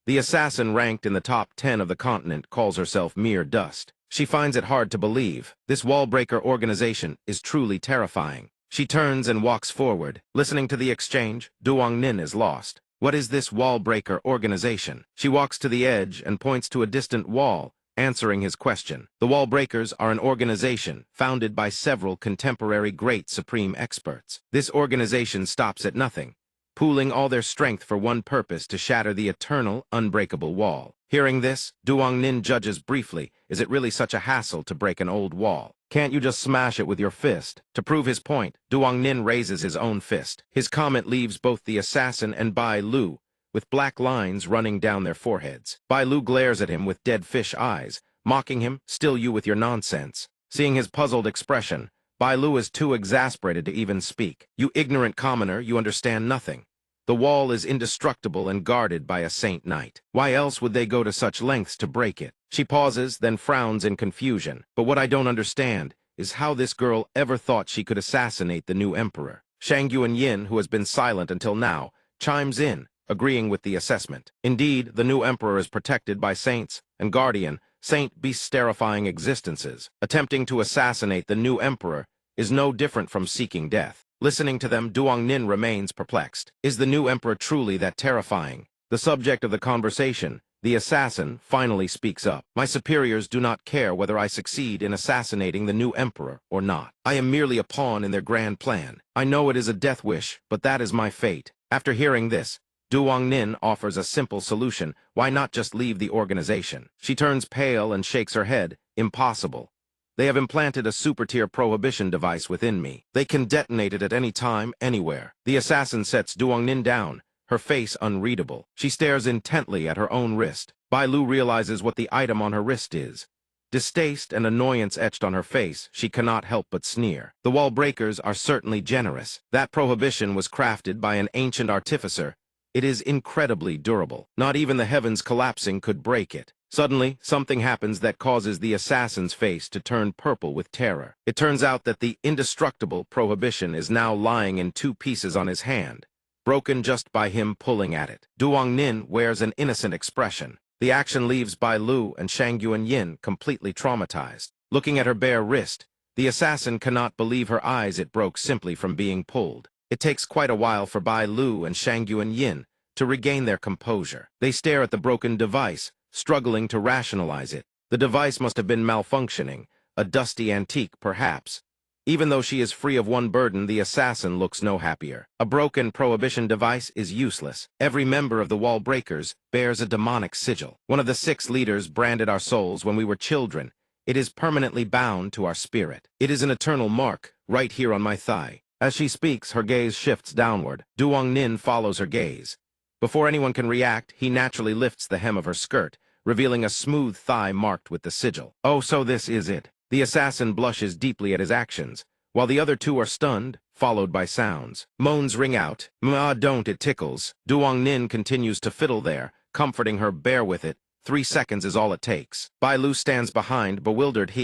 The assassin ranked in the top 10 of the continent calls herself mere dust. She finds it hard to believe. This Wallbreaker organization is truly terrifying. She turns and walks forward. Listening to the exchange, Duong Nin is lost. What is this Wallbreaker organization? She walks to the edge and points to a distant wall, answering his question. The Wallbreakers are an organization founded by several contemporary great supreme experts. This organization stops at nothing, pooling all their strength for one purpose: to shatter the eternal, unbreakable wall. Hearing this, Duong Nin judges briefly, is it really such a hassle to break an old wall? Can't you just smash it with your fist? To prove his point, Duong Nin raises his own fist. His comment leaves both the assassin and Bai Lu with black lines running down their foreheads. Bai Lu glares at him with dead fish eyes, mocking him, still you with your nonsense. Seeing his puzzled expression, Bai Lu is too exasperated to even speak. You ignorant commoner, you understand nothing. The wall is indestructible and guarded by a saint knight. Why else would they go to such lengths to break it? She pauses, then frowns in confusion. But what I don't understand is how this girl ever thought she could assassinate the new emperor. Shangyu and Yin, who has been silent until now, chimes in, agreeing with the assessment. Indeed, the new emperor is protected by saints and guardian saint beasts terrifying existences. Attempting to assassinate the new emperor is no different from seeking death. Listening to them, Duong Nin remains perplexed. Is the new emperor truly that terrifying? The subject of the conversation, the assassin, finally speaks up. My superiors do not care whether I succeed in assassinating the new emperor or not. I am merely a pawn in their grand plan. I know it is a death wish, but that is my fate. After hearing this, Duong Nin offers a simple solution. Why not just leave the organization? She turns pale and shakes her head. Impossible. They have implanted a super-tier prohibition device within me. They can detonate it at any time, anywhere. The assassin sets Duongnin down, her face unreadable. She stares intently at her own wrist. Bai Lu realizes what the item on her wrist is. Distaste and annoyance etched on her face, she cannot help but sneer. The wall breakers are certainly generous. That prohibition was crafted by an ancient artificer. It is incredibly durable. Not even the heavens collapsing could break it. Suddenly, something happens that causes the assassin's face to turn purple with terror. It turns out that the indestructible prohibition is now lying in two pieces on his hand, broken just by him pulling at it. Duongnin wears an innocent expression. The action leaves Bai Lu and Shangyuan Yin completely traumatized. Looking at her bare wrist, the assassin cannot believe her eyes it broke simply from being pulled. It takes quite a while for Bai Lu and Shangyuan Yin to regain their composure. They stare at the broken device, struggling to rationalize it. The device must have been malfunctioning, a dusty antique perhaps. Even though she is free of one burden, the assassin looks no happier. A broken prohibition device is useless. Every member of the Wall Breakers bears a demonic sigil. One of the 6 leaders branded our souls when we were children. It is permanently bound to our spirit. It is an eternal mark, right here on my thigh. As she speaks, her gaze shifts downward. Duongnin follows her gaze. Before anyone can react, he naturally lifts the hem of her skirt, revealing a smooth thigh marked with the sigil. Oh, so this is it. The assassin blushes deeply at his actions, while the other 2 are stunned, followed by sounds. Moans ring out. "Ma, don't, it tickles." Duongnin continues to fiddle there, comforting her. "Bear with it. 3 seconds is all it takes." Bai Lu stands behind, bewildered.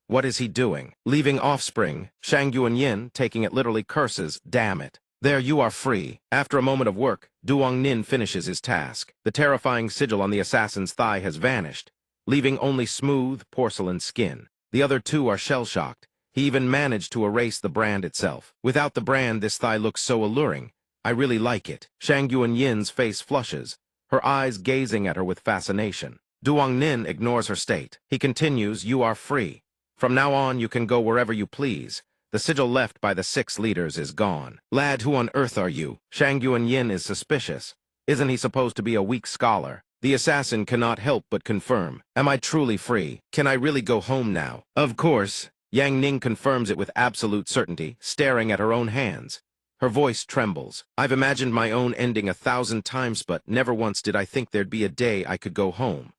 What is he doing? Leaving offspring. Shangyuan Yin, taking it literally, curses. "Damn it. There, you are free." After a moment of work, Duongnin finishes his task. The terrifying sigil on the assassin's thigh has vanished, leaving only smooth porcelain skin. The other 2 are shell-shocked. He even managed to erase the brand itself. Without the brand, this thigh looks so alluring. I really like it. Shangyuan Yin's face flushes, her eyes gazing at her with fascination. Duongnin ignores her state. He continues, "You are free. From now on, you can go wherever you please. The sigil left by the 6 leaders is gone." "Lad, who on earth are you?" Shangyuan Yin is suspicious. Isn't he supposed to be a weak scholar? The assassin cannot help but confirm. "Am I truly free? Can I really go home now?" "Of course." Yang Ning confirms it with absolute certainty, staring at her own hands. Her voice trembles. "I've imagined my own ending 1,000 times, but never once did I think there'd be a day I could go home.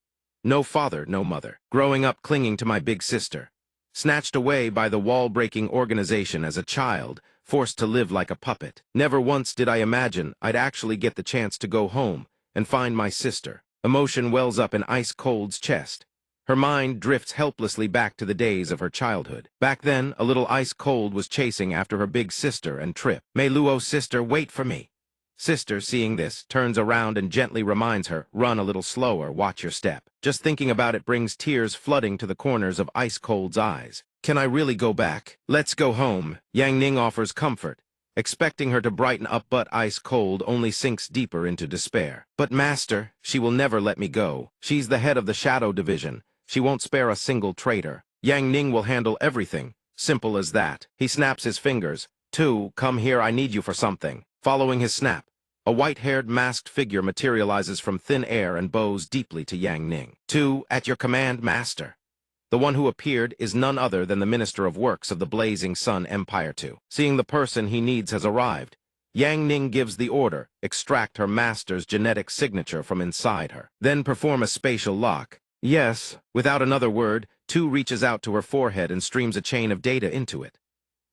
No father, no mother. Growing up clinging to my big sister. Snatched away by the wall-breaking organization as a child, forced to live like a puppet. Never once did I imagine I'd actually get the chance to go home and find my sister." Emotion wells up in Ice Cold's chest. Her mind drifts helplessly back to the days of her childhood. Back then, a little Ice Cold was chasing after her big sister and Trip. "Mei Luo's sister, wait for me." Sister, seeing this, turns around and gently reminds her, "Run a little slower, watch your step." Just thinking about it brings tears flooding to the corners of Ice Cold's eyes. "Can I really go back? Let's go home." Yang Ning offers comfort, expecting her to brighten up, but Ice Cold only sinks deeper into despair. "But master, she will never let me go. She's the head of the Shadow Division. She won't spare a single traitor. Yang Ning will handle everything. Simple as that." He snaps his fingers. "Tu, come here, I need you for something." Following his snap, a white-haired masked figure materializes from thin air and bows deeply to Yang Ning. "Tu, at your command, master." The one who appeared is none other than the Minister of Works of the Blazing Sun Empire II. Seeing the person he needs has arrived, Yang Ning gives the order, extract her master's genetic signature from inside her. Then perform a spatial lock. Yes, without another word, Tu reaches out to her forehead and streams a chain of data into it.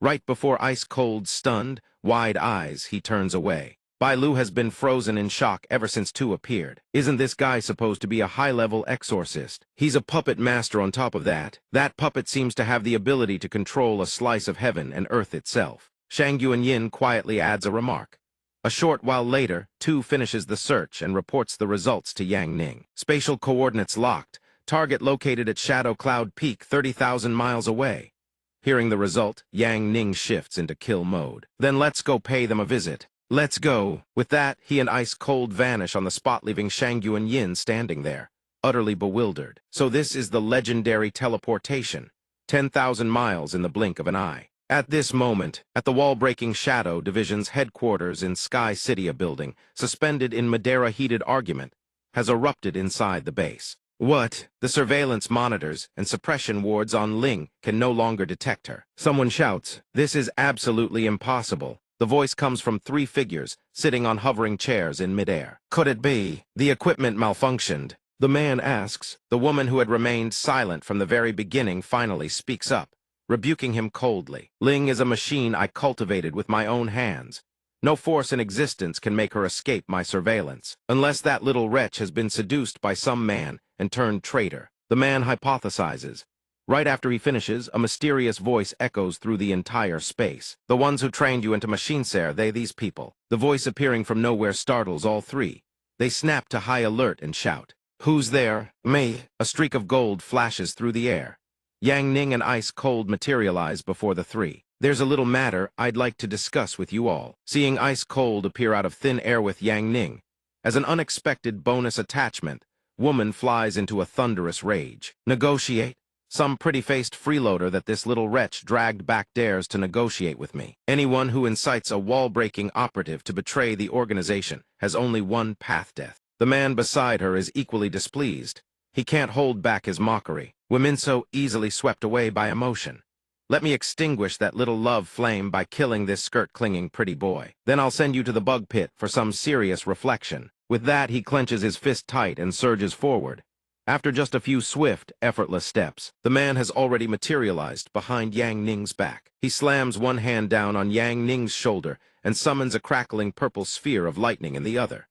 Right before Ice Cold's stunned, wide eyes, he turns away. Bai Lu has been frozen in shock ever since Tu appeared. Isn't this guy supposed to be a high-level exorcist? He's a puppet master on top of that. That puppet seems to have the ability to control a slice of heaven and earth itself. Shangyuan Yin quietly adds a remark. A short while later, Tu finishes the search and reports the results to Yang Ning. Spatial coordinates locked. Target located at Shadow Cloud Peak 30,000 miles away. Hearing the result, Yang Ning shifts into kill mode. "Then let's go pay them a visit." "Let's go." With that, he and Ice Cold vanish on the spot, leaving Shangyuan Yin standing there, utterly bewildered. So this is the legendary teleportation. 10,000 miles in the blink of an eye. At this moment, at the wall-breaking Shadow Division's headquarters in Sky City, a building, suspended in Madeira heated argument, has erupted inside the base. What? The surveillance monitors and suppression wards on Ling can no longer detect her. Someone shouts, "This is absolutely impossible." The voice comes from three figures, sitting on hovering chairs in midair. Could it be? The equipment malfunctioned. The man asks. The woman who had remained silent from the very beginning finally speaks up, rebuking him coldly. Ling is a machine I cultivated with my own hands. No force in existence can make her escape my surveillance, unless that little wretch has been seduced by some man and turned traitor. The man hypothesizes. Right after he finishes, a mysterious voice echoes through the entire space. The ones who trained you into machine-sare, these people. The voice appearing from nowhere startles all three. They snap to high alert and shout, "Who's there?" "Me." A streak of gold flashes through the air. Yang Ning and Ice Cold materialize before the three. "There's a little matter I'd like to discuss with you all." Seeing Ice Cold appear out of thin air with Yang Ning, as an unexpected bonus attachment, woman flies into a thunderous rage. "Negotiate? Some pretty-faced freeloader that this little wretch dragged back dares to negotiate with me. Anyone who incites a wall-breaking operative to betray the organization has only one path: death." The man beside her is equally displeased. He can't hold back his mockery. Women so easily swept away by emotion. "Let me extinguish that little love flame by killing this skirt-clinging pretty boy. Then I'll send you to the bug pit for some serious reflection." With that, he clenches his fist tight and surges forward. After just a few swift, effortless steps, the man has already materialized behind Yang Ning's back. He slams one hand down on Yang Ning's shoulder and summons a crackling purple sphere of lightning in the other.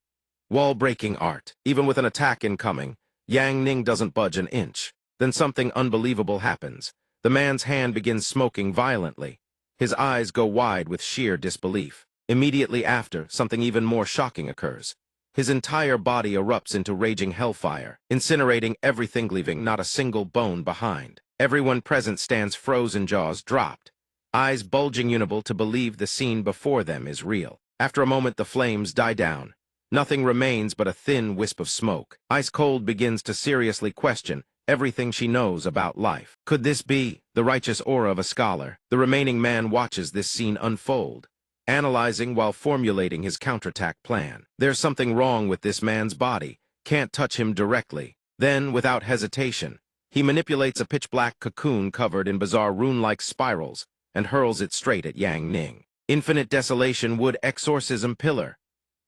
Wall-breaking art. Even with an attack incoming, Yang Ning doesn't budge an inch. Then something unbelievable happens. The man's hand begins smoking violently. His eyes go wide with sheer disbelief. Immediately after, something even more shocking occurs. His entire body erupts into raging hellfire, incinerating everything, leaving not a single bone behind. Everyone present stands frozen, jaws dropped, eyes bulging, unable to believe the scene before them is real. After a moment, the flames die down. Nothing remains but a thin wisp of smoke. Ice Cold begins to seriously question everything she knows about life. Could this be the righteous aura of a scholar? The remaining man watches this scene unfold, analyzing while formulating his counterattack plan. There's something wrong with this man's body. Can't touch him directly. Then, without hesitation, he manipulates a pitch-black cocoon covered in bizarre rune-like spirals and hurls it straight at Yang Ning. Infinite Desolation Wood Exorcism Pillar.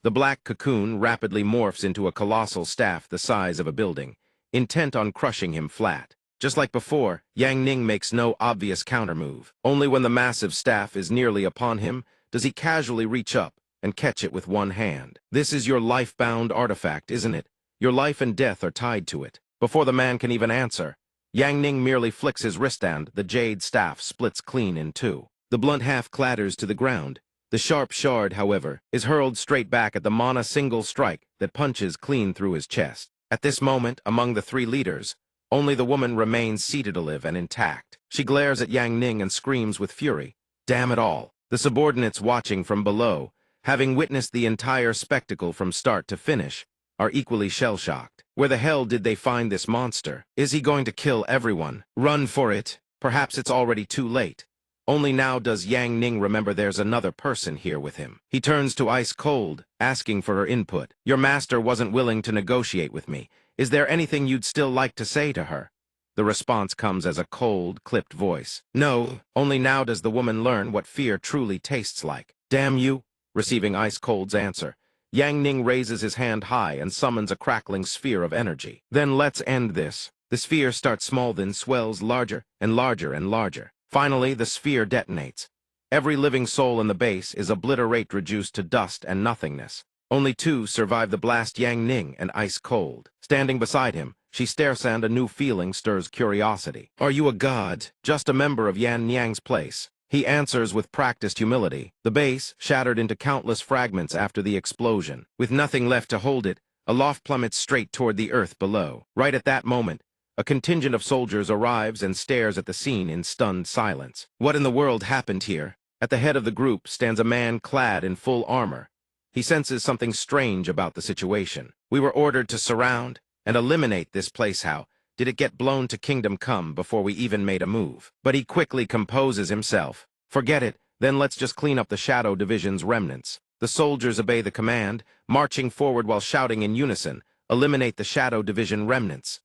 The black cocoon rapidly morphs into a colossal staff the size of a building, intent on crushing him flat. Just like before, Yang Ning makes no obvious countermove. Only when the massive staff is nearly upon him does he casually reach up and catch it with one hand. "This is your life-bound artifact, isn't it? Your life and death are tied to it." Before the man can even answer, Yang Ning merely flicks his wristband. The jade staff splits clean in two. The blunt half clatters to the ground. The sharp shard, however, is hurled straight back at the mana single strike that punches clean through his chest. At this moment, among the three leaders, only the woman remains seated alive and intact. She glares at Yang Ning and screams with fury, "Damn it all!" The subordinates watching from below, having witnessed the entire spectacle from start to finish, are equally shell-shocked. Where the hell did they find this monster? Is he going to kill everyone? Run for it. Perhaps it's already too late. Only now does Yang Ning remember there's another person here with him. He turns to Ice Cold, asking for her input. "Your master wasn't willing to negotiate with me. Is there anything you'd still like to say to her?" The response comes as a cold, clipped voice. "No." Only now does the woman learn what fear truly tastes like. "Damn you." Receiving Ice Cold's answer, Yang Ning raises his hand high and summons a crackling sphere of energy. "Then let's end this." The sphere starts small, then swells larger and larger and larger. Finally, the sphere detonates. Every living soul in the base is obliterated, reduced to dust and nothingness. Only two survive the blast: Yang Ning and Ice Cold. Standing beside him, she stares, and a new feeling stirs curiosity. "Are you a god? Just a member of Yan Nyang's place?" He answers with practiced humility. The base, shattered into countless fragments after the explosion. With nothing left to hold it, aloft plummets straight toward the earth below. Right at that moment, a contingent of soldiers arrives and stares at the scene in stunned silence. What in the world happened here? At the head of the group stands a man clad in full armor. He senses something strange about the situation. "We were ordered to surround and eliminate this place. How did it get blown to Kingdom Come before we even made a move?" But he quickly composes himself. "Forget it, then let's just clean up the Shadow Division's remnants." The soldiers obey the command, marching forward while shouting in unison, "Eliminate the Shadow Division remnants."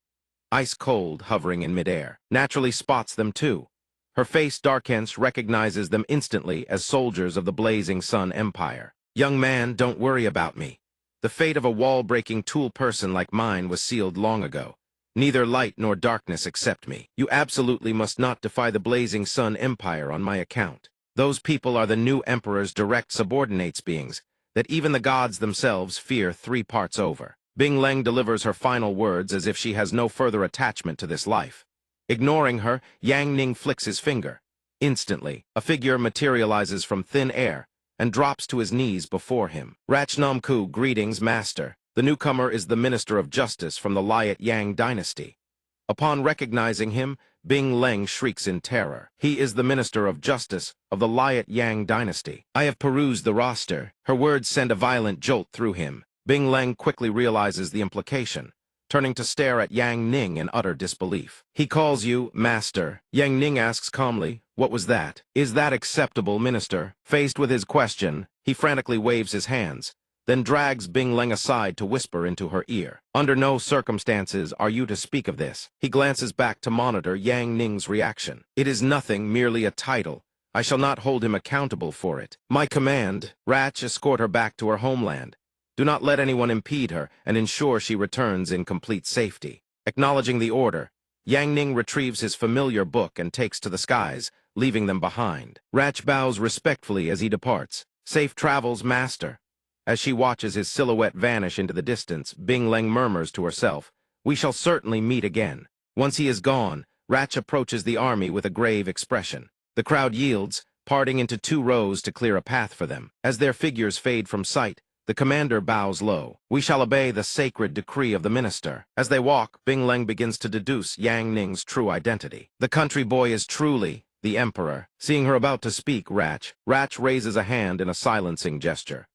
ice cold, hovering in midair. Naturally spots them too. Her face darkens, recognizes them instantly as soldiers of the Blazing Sun Empire. Young man, don't worry about me. The fate of a wall-breaking tool person like mine was sealed long ago. Neither light nor darkness accept me. You absolutely must not defy the Blazing Sun Empire on my account. Those people are the new emperor's direct subordinates beings, that even the gods themselves fear 3 parts over. Bing Leng delivers her final words as if she has no further attachment to this life. Ignoring her, Yang Ning flicks his finger. Instantly, a figure materializes from thin air and drops to his knees before him. Rachnamku, greetings, master. The newcomer is the Minister of Justice from the Liat Yang dynasty. Upon recognizing him, Bing Leng shrieks in terror. He is the Minister of Justice of the Liat Yang dynasty. I have perused the roster. Her words send a violent jolt through him. Bing Leng quickly realizes the implication, turning to stare at Yang Ning in utter disbelief. He calls you master. Yang Ning asks calmly, what was that? Is that acceptable, minister? Faced with his question, he frantically waves his hands, then drags Bing Leng aside to whisper into her ear. Under no circumstances are you to speak of this. He glances back to monitor Yang Ning's reaction. It is nothing, merely a title. I shall not hold him accountable for it. My command, Ratch, escort her back to her homeland. Do not let anyone impede her, and ensure she returns in complete safety. Acknowledging the order, Yang Ning retrieves his familiar book and takes to the skies, leaving them behind. Ratch bows respectfully as he departs. Safe travels, master. As she watches his silhouette vanish into the distance, Bing Leng murmurs to herself, we shall certainly meet again. Once he is gone, Ratch approaches the army with a grave expression. The crowd yields, parting into 2 rows to clear a path for them. As their figures fade from sight, the commander bows low. We shall obey the sacred decree of the minister. As they walk, Bing Leng begins to deduce Yang Ning's true identity. The country boy is truly the emperor. Seeing her about to speak, Ratch raises a hand in a silencing gesture.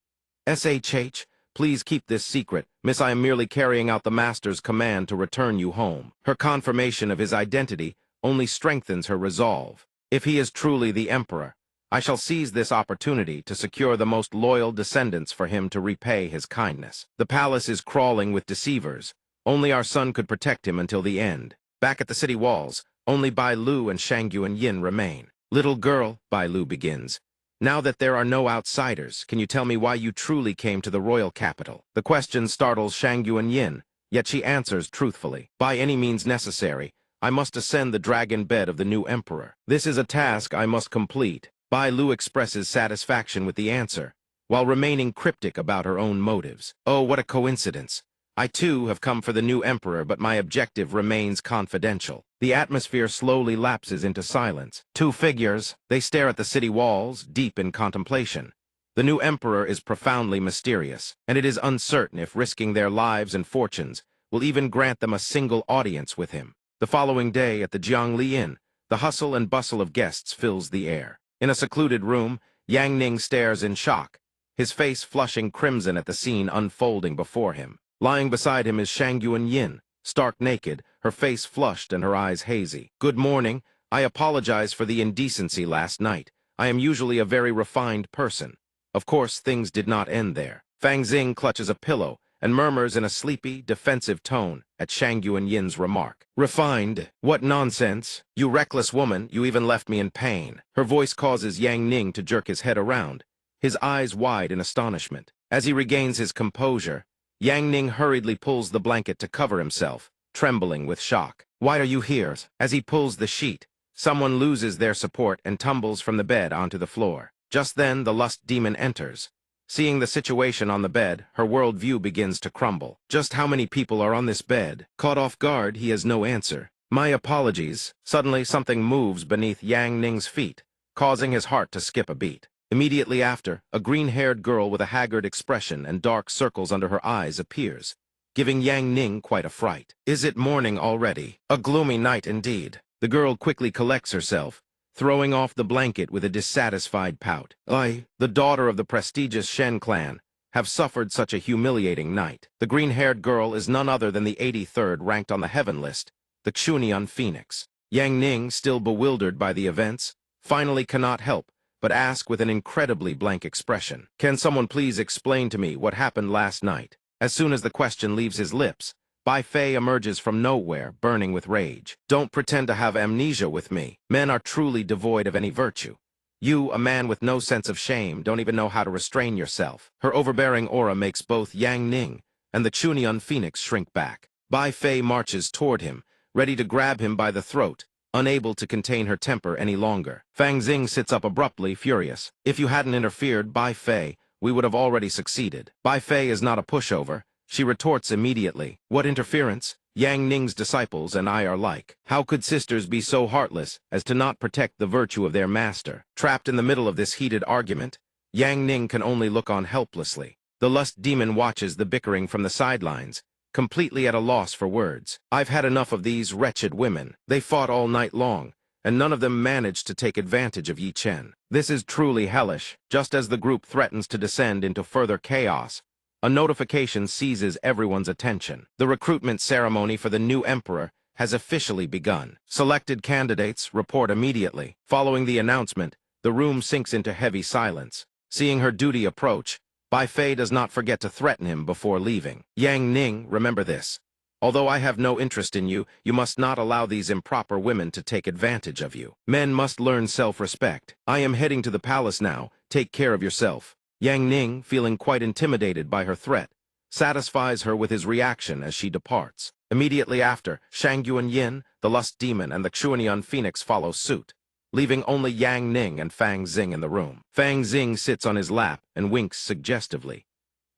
SHH, please keep this secret. Miss, I am merely carrying out the master's command to return you home. Her confirmation of his identity only strengthens her resolve. If he is truly the emperor, I shall seize this opportunity to secure the most loyal descendants for him to repay his kindness. The palace is crawling with deceivers. Only our son could protect him until the end. Back at the city walls, only Bai Lu and Shangyuan Yin remain. Little girl, Bai Lu begins. Now that there are no outsiders, can you tell me why you truly came to the royal capital? The question startles Shangyuan Yin, yet she answers truthfully. By any means necessary, I must ascend the dragon bed of the new emperor. This is a task I must complete. Bai Lu expresses satisfaction with the answer, while remaining cryptic about her own motives. Oh, what a coincidence. I too have come for the new emperor, but my objective remains confidential. The atmosphere slowly lapses into silence. 2 figures, they stare at the city walls, deep in contemplation. The new emperor is profoundly mysterious, and it is uncertain if risking their lives and fortunes will even grant them a single audience with him. The following day at the Jiangli Inn, the hustle and bustle of guests fills the air. In a secluded room, Yang Ning stares in shock, his face flushing crimson at the scene unfolding before him. Lying beside him is Shangyuan Yin, stark naked, her face flushed and her eyes hazy. Good morning. I apologize for the indecency last night. I am usually a very refined person. Of course, things did not end there. Fang Xing clutches a pillow and murmurs in a sleepy, defensive tone at Shangyuan Yin's remark. Refined? What nonsense! You reckless woman, you even left me in pain. Her voice causes Yang Ning to jerk his head around, his eyes wide in astonishment. As he regains his composure, Yang Ning hurriedly pulls the blanket to cover himself, trembling with shock. Why are you here? As he pulls the sheet, someone loses their support and tumbles from the bed onto the floor. Just then, the lust demon enters. Seeing the situation on the bed, her worldview begins to crumble. Just how many people are on this bed? Caught off guard, he has no answer. My apologies. Suddenly, something moves beneath Yang Ning's feet, causing his heart to skip a beat. Immediately after, a green-haired girl with a haggard expression and dark circles under her eyes appears, giving Yang Ning quite a fright. Is it morning already? A gloomy night indeed. The girl quickly collects herself, throwing off the blanket with a dissatisfied pout. I, the daughter of the prestigious Shen clan, have suffered such a humiliating night. The green-haired girl is none other than the 83rd ranked on the heaven list, the Xunian Phoenix. Yang Ning, still bewildered by the events, finally cannot help but ask with an incredibly blank expression. Can someone please explain to me what happened last night? As soon as the question leaves his lips, Bai Fei emerges from nowhere, burning with rage. Don't pretend to have amnesia with me. Men are truly devoid of any virtue. You, a man with no sense of shame, don't even know how to restrain yourself. Her overbearing aura makes both Yang Ning and the Chunian Phoenix shrink back. Bai Fei marches toward him, ready to grab him by the throat, unable to contain her temper any longer. Fang Xing sits up abruptly, furious. If you hadn't interfered, Bai Fei, we would have already succeeded. Bai Fei is not a pushover. She retorts immediately. What interference? Yang Ning's disciples and I are like. How could sisters be so heartless as to not protect the virtue of their master? Trapped in the middle of this heated argument, Yang Ning can only look on helplessly. The lust demon watches the bickering from the sidelines, completely at a loss for words. I've had enough of these wretched women. They fought all night long, and none of them managed to take advantage of Yi Chen. This is truly hellish. Just as the group threatens to descend into further chaos, a notification seizes everyone's attention. The recruitment ceremony for the new emperor has officially begun. Selected candidates report immediately. Following the announcement, the room sinks into heavy silence. Seeing her duty approach, Bai Fei does not forget to threaten him before leaving. Yang Ning, remember this. Although I have no interest in you, you must not allow these improper women to take advantage of you. Men must learn self-respect. I am heading to the palace now. Take care of yourself. Yang Ning, feeling quite intimidated by her threat, satisfies her with his reaction as she departs. Immediately after, Shang Yuan, the lust demon, and the Chunian Phoenix follow suit, leaving only Yang Ning and Fang Xing in the room. Fang Xing sits on his lap and winks suggestively.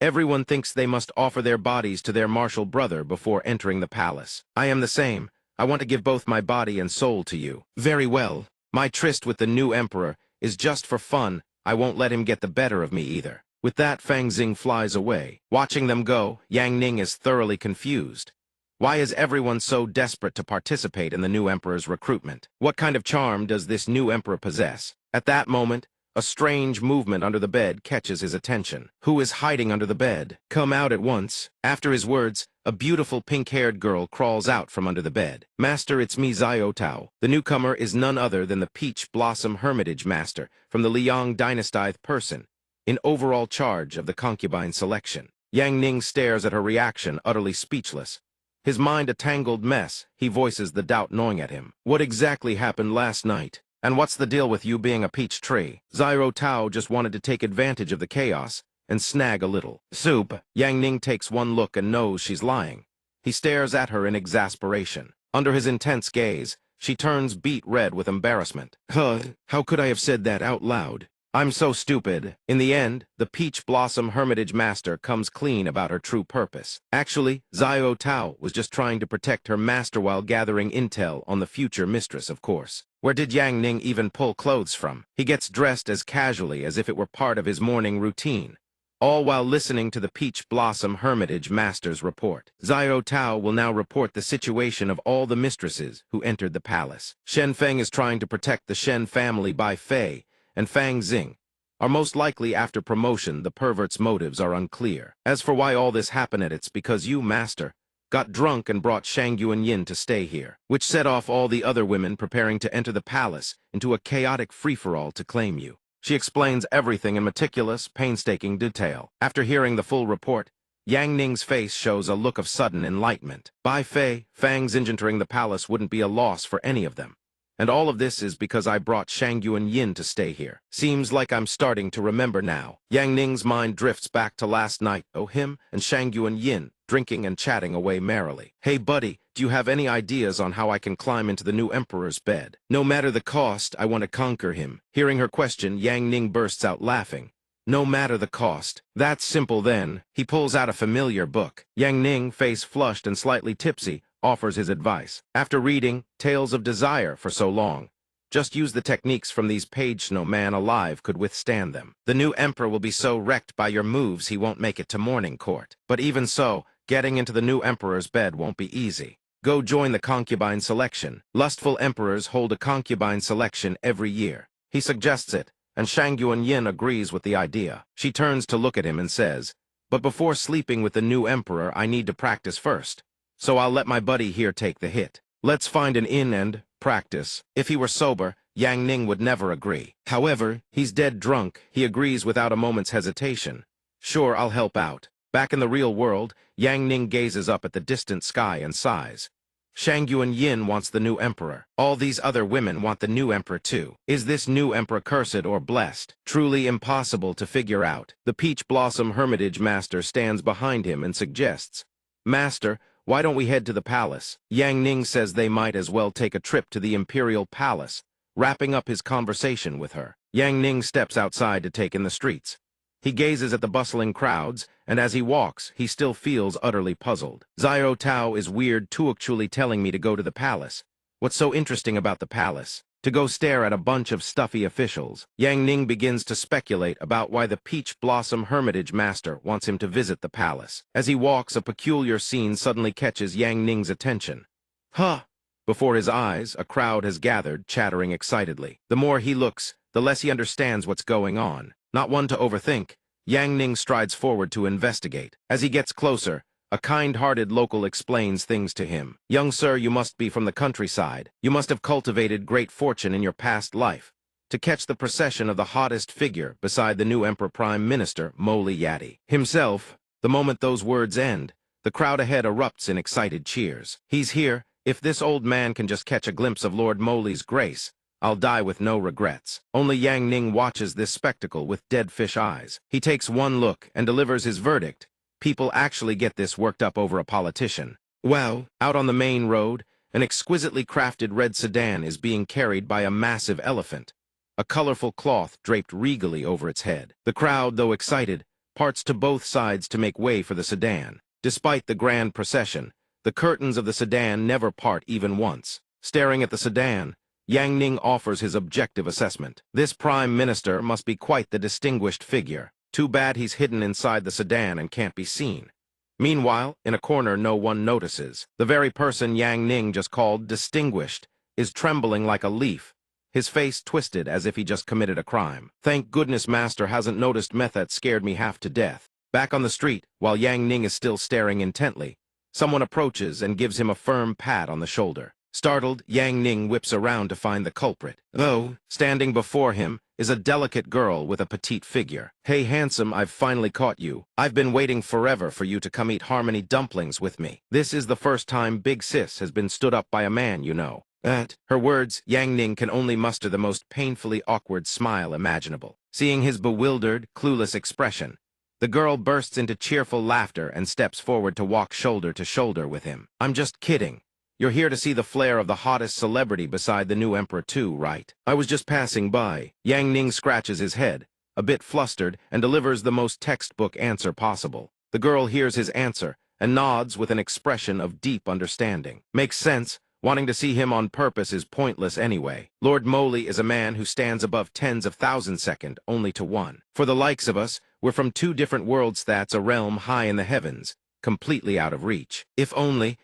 Everyone thinks they must offer their bodies to their martial brother before entering the palace. I am the same. I want to give both my body and soul to you. Very well. My tryst with the new emperor is just for fun. I won't let him get the better of me either. With that, Fang Xing flies away. Watching them go, Yang Ning is thoroughly confused. Why is everyone so desperate to participate in the new emperor's recruitment? What kind of charm does this new emperor possess? At that moment, a strange movement under the bed catches his attention. Who is hiding under the bed? Come out at once. After his words, a beautiful pink-haired girl crawls out from under the bed. Master, it's me, Xiao Tao. The newcomer is none other than the Peach Blossom Hermitage Master from the Liang dynasty person, in overall charge of the concubine selection. Yang Ning stares at her reaction, utterly speechless. His mind a tangled mess, he voices the doubt gnawing at him. What exactly happened last night? And what's the deal with you being a peach tree? Xiao Tao just wanted to take advantage of the chaos and snag a little soup. Yang Ning takes one look and knows she's lying. He stares at her in exasperation. Under his intense gaze, she turns beet red with embarrassment. How could I have said that out loud? I'm so stupid. In the end, the Peach Blossom Hermitage Master comes clean about her true purpose. Actually, Xiao Tao was just trying to protect her master while gathering intel on the future mistress, of course. Where did Yang Ning even pull clothes from? He gets dressed as casually as if it were part of his morning routine, all while listening to the Peach Blossom Hermitage Master's report. Xiao Tao will now report the situation of all the mistresses who entered the palace. Shen Feng is trying to protect the Shen family. Bai Fei and Fang Xing are most likely after promotion. The pervert's motives are unclear. As for why all this happened, it's because you, master, got drunk and brought Shang Yuan to stay here, which set off all the other women preparing to enter the palace into a chaotic free-for-all to claim you. She explains everything in meticulous, painstaking detail. After hearing the full report, Yang Ning's face shows a look of sudden enlightenment. Bai Fei, Fang Xing entering the palace wouldn't be a loss for any of them. And all of this is because I brought Shang Yuan to stay here. Seems like I'm starting to remember now. Yang Ning's mind drifts back to last night. Oh, him and Shang Yuan drinking and chatting away merrily. Hey buddy, do you have any ideas on how I can climb into the new emperor's bed? No matter the cost, I want to conquer him. Hearing her question, Yang Ning bursts out laughing. No matter the cost. That's simple then. He pulls out a familiar book. Yang Ning, face flushed and slightly tipsy, offers his advice. After reading Tales of Desire for so long, just use the techniques from these pages. No man alive could withstand them. The new emperor will be so wrecked by your moves he won't make it to morning court. But even so, getting into the new emperor's bed won't be easy. Go join the concubine selection. Lustful emperors hold a concubine selection every year. He suggests it, and Shang Yuan agrees with the idea. She turns to look at him and says, but before sleeping with the new emperor, I need to practice first. So I'll let my buddy here take the hit. Let's find an inn and practice. If he were sober, Yang Ning would never agree. However, he's dead drunk. He agrees without a moment's hesitation. Sure, I'll help out. Back in the real world, Yang Ning gazes up at the distant sky and sighs. Shangyuan Yin wants the new emperor. All these other women want the new emperor too. Is this new emperor cursed or blessed? Truly impossible to figure out. The Peach Blossom Hermitage Master stands behind him and suggests, "Master, why don't we head to the palace?" Yang Ning says they might as well take a trip to the Imperial Palace, wrapping up his conversation with her. Yang Ning steps outside to take in the streets. He gazes at the bustling crowds, and as he walks, he still feels utterly puzzled. Xiao Tao is weird too, actually telling me to go to the palace. What's so interesting about the palace? To go stare at a bunch of stuffy officials. Yang Ning begins to speculate about why the Peach Blossom Hermitage Master wants him to visit the palace. As he walks, a peculiar scene suddenly catches Yang Ning's attention. Huh! Before his eyes, a crowd has gathered, chattering excitedly. The more he looks, the less he understands what's going on. Not one to overthink, Yang Ning strides forward to investigate. As he gets closer, a kind-hearted local explains things to him. "Young sir, you must be from the countryside. You must have cultivated great fortune in your past life to catch the procession of the hottest figure beside the new Emperor Prime Minister, Moli Yati himself." The moment those words end, the crowd ahead erupts in excited cheers. "He's here. If this old man can just catch a glimpse of Lord Moli's grace, I'll die with no regrets." Only Yang Ning watches this spectacle with dead fish eyes. He takes one look and delivers his verdict. People actually get this worked up over a politician. Well, out on the main road, an exquisitely crafted red sedan is being carried by a massive elephant, a colorful cloth draped regally over its head. The crowd, though excited, parts to both sides to make way for the sedan. Despite the grand procession, the curtains of the sedan never part even once. Staring at the sedan, Yang Ning offers his objective assessment. This prime minister must be quite the distinguished figure. Too bad he's hidden inside the sedan and can't be seen. Meanwhile, in a corner no one notices, the very person Yang Ning just called distinguished is trembling like a leaf, his face twisted as if he just committed a crime. "Thank goodness Master hasn't noticed meth that scared me half to death." Back on the street, while Yang Ning is still staring intently, someone approaches and gives him a firm pat on the shoulder. Startled, Yang Ning whips around to find the culprit. Though, standing before him, is a delicate girl with a petite figure. "Hey handsome, I've finally caught you. I've been waiting forever for you to come eat Harmony dumplings with me. This is the first time Big Sis has been stood up by a man, you know." At her words, Yang Ning can only muster the most painfully awkward smile imaginable. Seeing his bewildered, clueless expression, the girl bursts into cheerful laughter and steps forward to walk shoulder to shoulder with him. "I'm just kidding. You're here to see the flair of the hottest celebrity beside the new emperor too, right?" "I was just passing by." Yang Ning scratches his head, a bit flustered, and delivers the most textbook answer possible. The girl hears his answer and nods with an expression of deep understanding. Makes sense. Wanting to see him on purpose is pointless anyway. Lord Moli is a man who stands above tens of thousands second only to one. For the likes of us, we're from two different worlds, that's a realm high in the heavens, completely out of reach. If only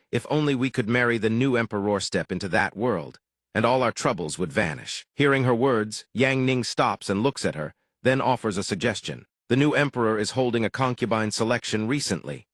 we could marry the new emperor, step into that world, and all our troubles would vanish. Hearing her words, Yang Ning stops and looks at her, then offers a suggestion. The new emperor is holding a concubine selection recently.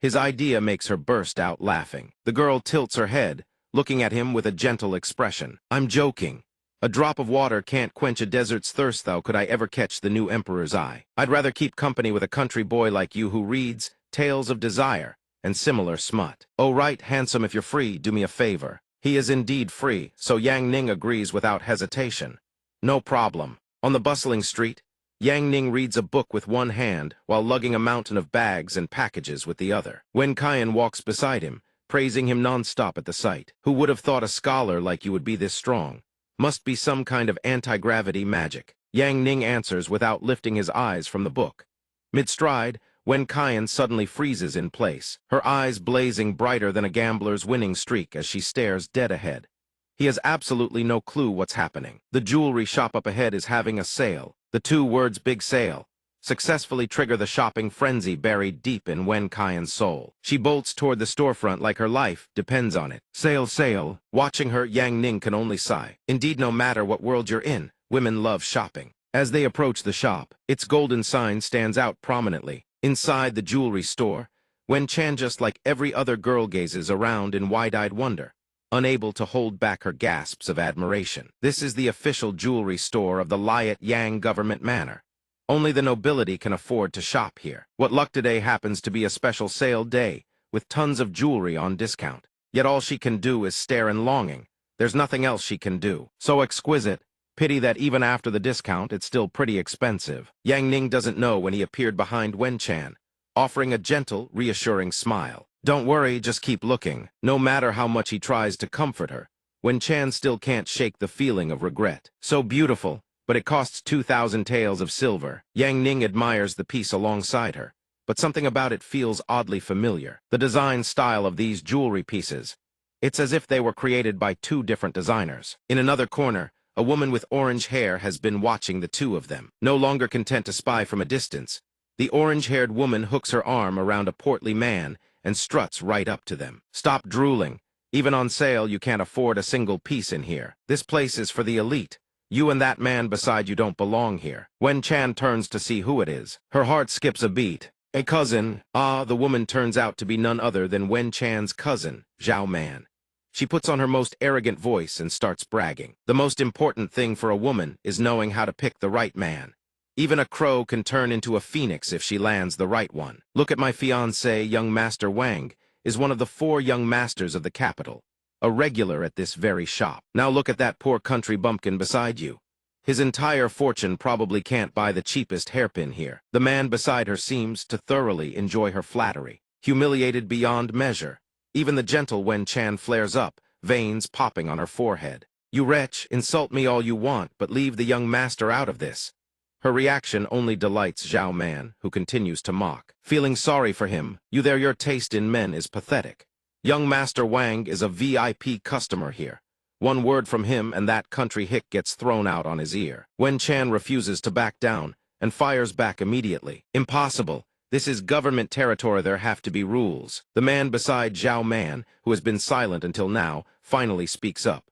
His idea makes her burst out laughing. The girl tilts her head, looking at him with a gentle expression. "I'm joking. A drop of water can't quench a desert's thirst, though could I ever catch the new emperor's eye. I'd rather keep company with a country boy like you who reads Tales of Desire and similar smut." "Oh right, handsome, if you're free, do me a favor." He is indeed free, so Yang Ning agrees without hesitation. No problem. On the bustling street, Yang Ning reads a book with one hand while lugging a mountain of bags and packages with the other. Wen Kaiyan walks beside him, praising him non-stop at the sight. "Who would have thought a scholar like you would be this strong? Must be some kind of anti-gravity magic." Yang Ning answers without lifting his eyes from the book. Mid-stride, Wen Kaiyan suddenly freezes in place, her eyes blazing brighter than a gambler's winning streak as she stares dead ahead. He has absolutely no clue what's happening. The jewelry shop up ahead is having a sale. The two words "big sale" successfully trigger the shopping frenzy buried deep in Wen Kaiyan's soul. She bolts toward the storefront like her life depends on it. Sale, sale. Watching her, Yang Ning can only sigh. Indeed, no matter what world you're in, women love shopping. As they approach the shop, its golden sign stands out prominently. Inside the jewelry store, Wen Chan, just like every other girl, gazes around in wide-eyed wonder, unable to hold back her gasps of admiration. This is the official jewelry store of the Liat Yang government manor. Only the nobility can afford to shop here. What luck today happens to be a special sale day, with tons of jewelry on discount. Yet all she can do is stare in longing. There's nothing else she can do. So exquisite. Pity that even after the discount, it's still pretty expensive. Yang Ning doesn't know when he appeared behind Wen Chan, offering a gentle, reassuring smile. Don't worry, just keep looking. No matter how much he tries to comfort her, Wen Chan still can't shake the feeling of regret. So beautiful, but it costs 2,000 taels of silver. Yang Ning admires the piece alongside her, but something about it feels oddly familiar. The design style of these jewelry pieces. It's as if they were created by two different designers. In another corner, a woman with orange hair has been watching the two of them. No longer content to spy from a distance, the orange-haired woman hooks her arm around a portly man and struts right up to them. Stop drooling. Even on sale, you can't afford a single piece in here. This place is for the elite. You and that man beside you don't belong here. Wen Chan turns to see who it is. Her heart skips a beat. A cousin. Ah, the woman turns out to be none other than Wen Chan's cousin, Zhao Man. She puts on her most arrogant voice and starts bragging. The most important thing for a woman is knowing how to pick the right man. Even a crow can turn into a phoenix if she lands the right one. Look at my fiancé, young Master Wang, is one of the 4 young masters of the capital, a regular at this very shop. Now look at that poor country bumpkin beside you. His entire fortune probably can't buy the cheapest hairpin here. The man beside her seems to thoroughly enjoy her flattery, humiliated beyond measure. Even the gentle Wen Chan flares up, veins popping on her forehead. You wretch, insult me all you want, but leave the young master out of this. Her reaction only delights Zhao Man, who continues to mock. Feeling sorry for him, your taste in men is pathetic. Young Master Wang is a VIP customer here. One word from him and that country hick gets thrown out on his ear. Wen Chan refuses to back down and fires back immediately. Impossible. This is government territory, there have to be rules. The man beside Zhao Man, who has been silent until now, finally speaks up.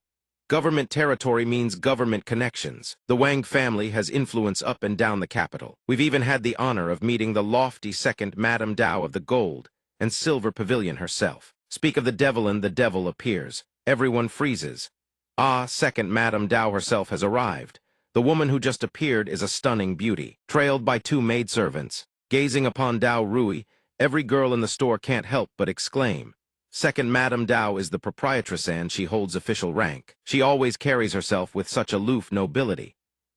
Government territory means government connections. The Wang family has influence up and down the capital. We've even had the honor of meeting the lofty second Madame Dao of the Gold and Silver Pavilion herself. Speak of the devil and the devil appears. Everyone freezes. Ah, second Madame Dao herself has arrived. The woman who just appeared is a stunning beauty, trailed by 2 maidservants. Gazing upon Dao Rui, every girl in the store can't help but exclaim. Second Madame Dao is the proprietress and she holds official rank. She always carries herself with such aloof nobility.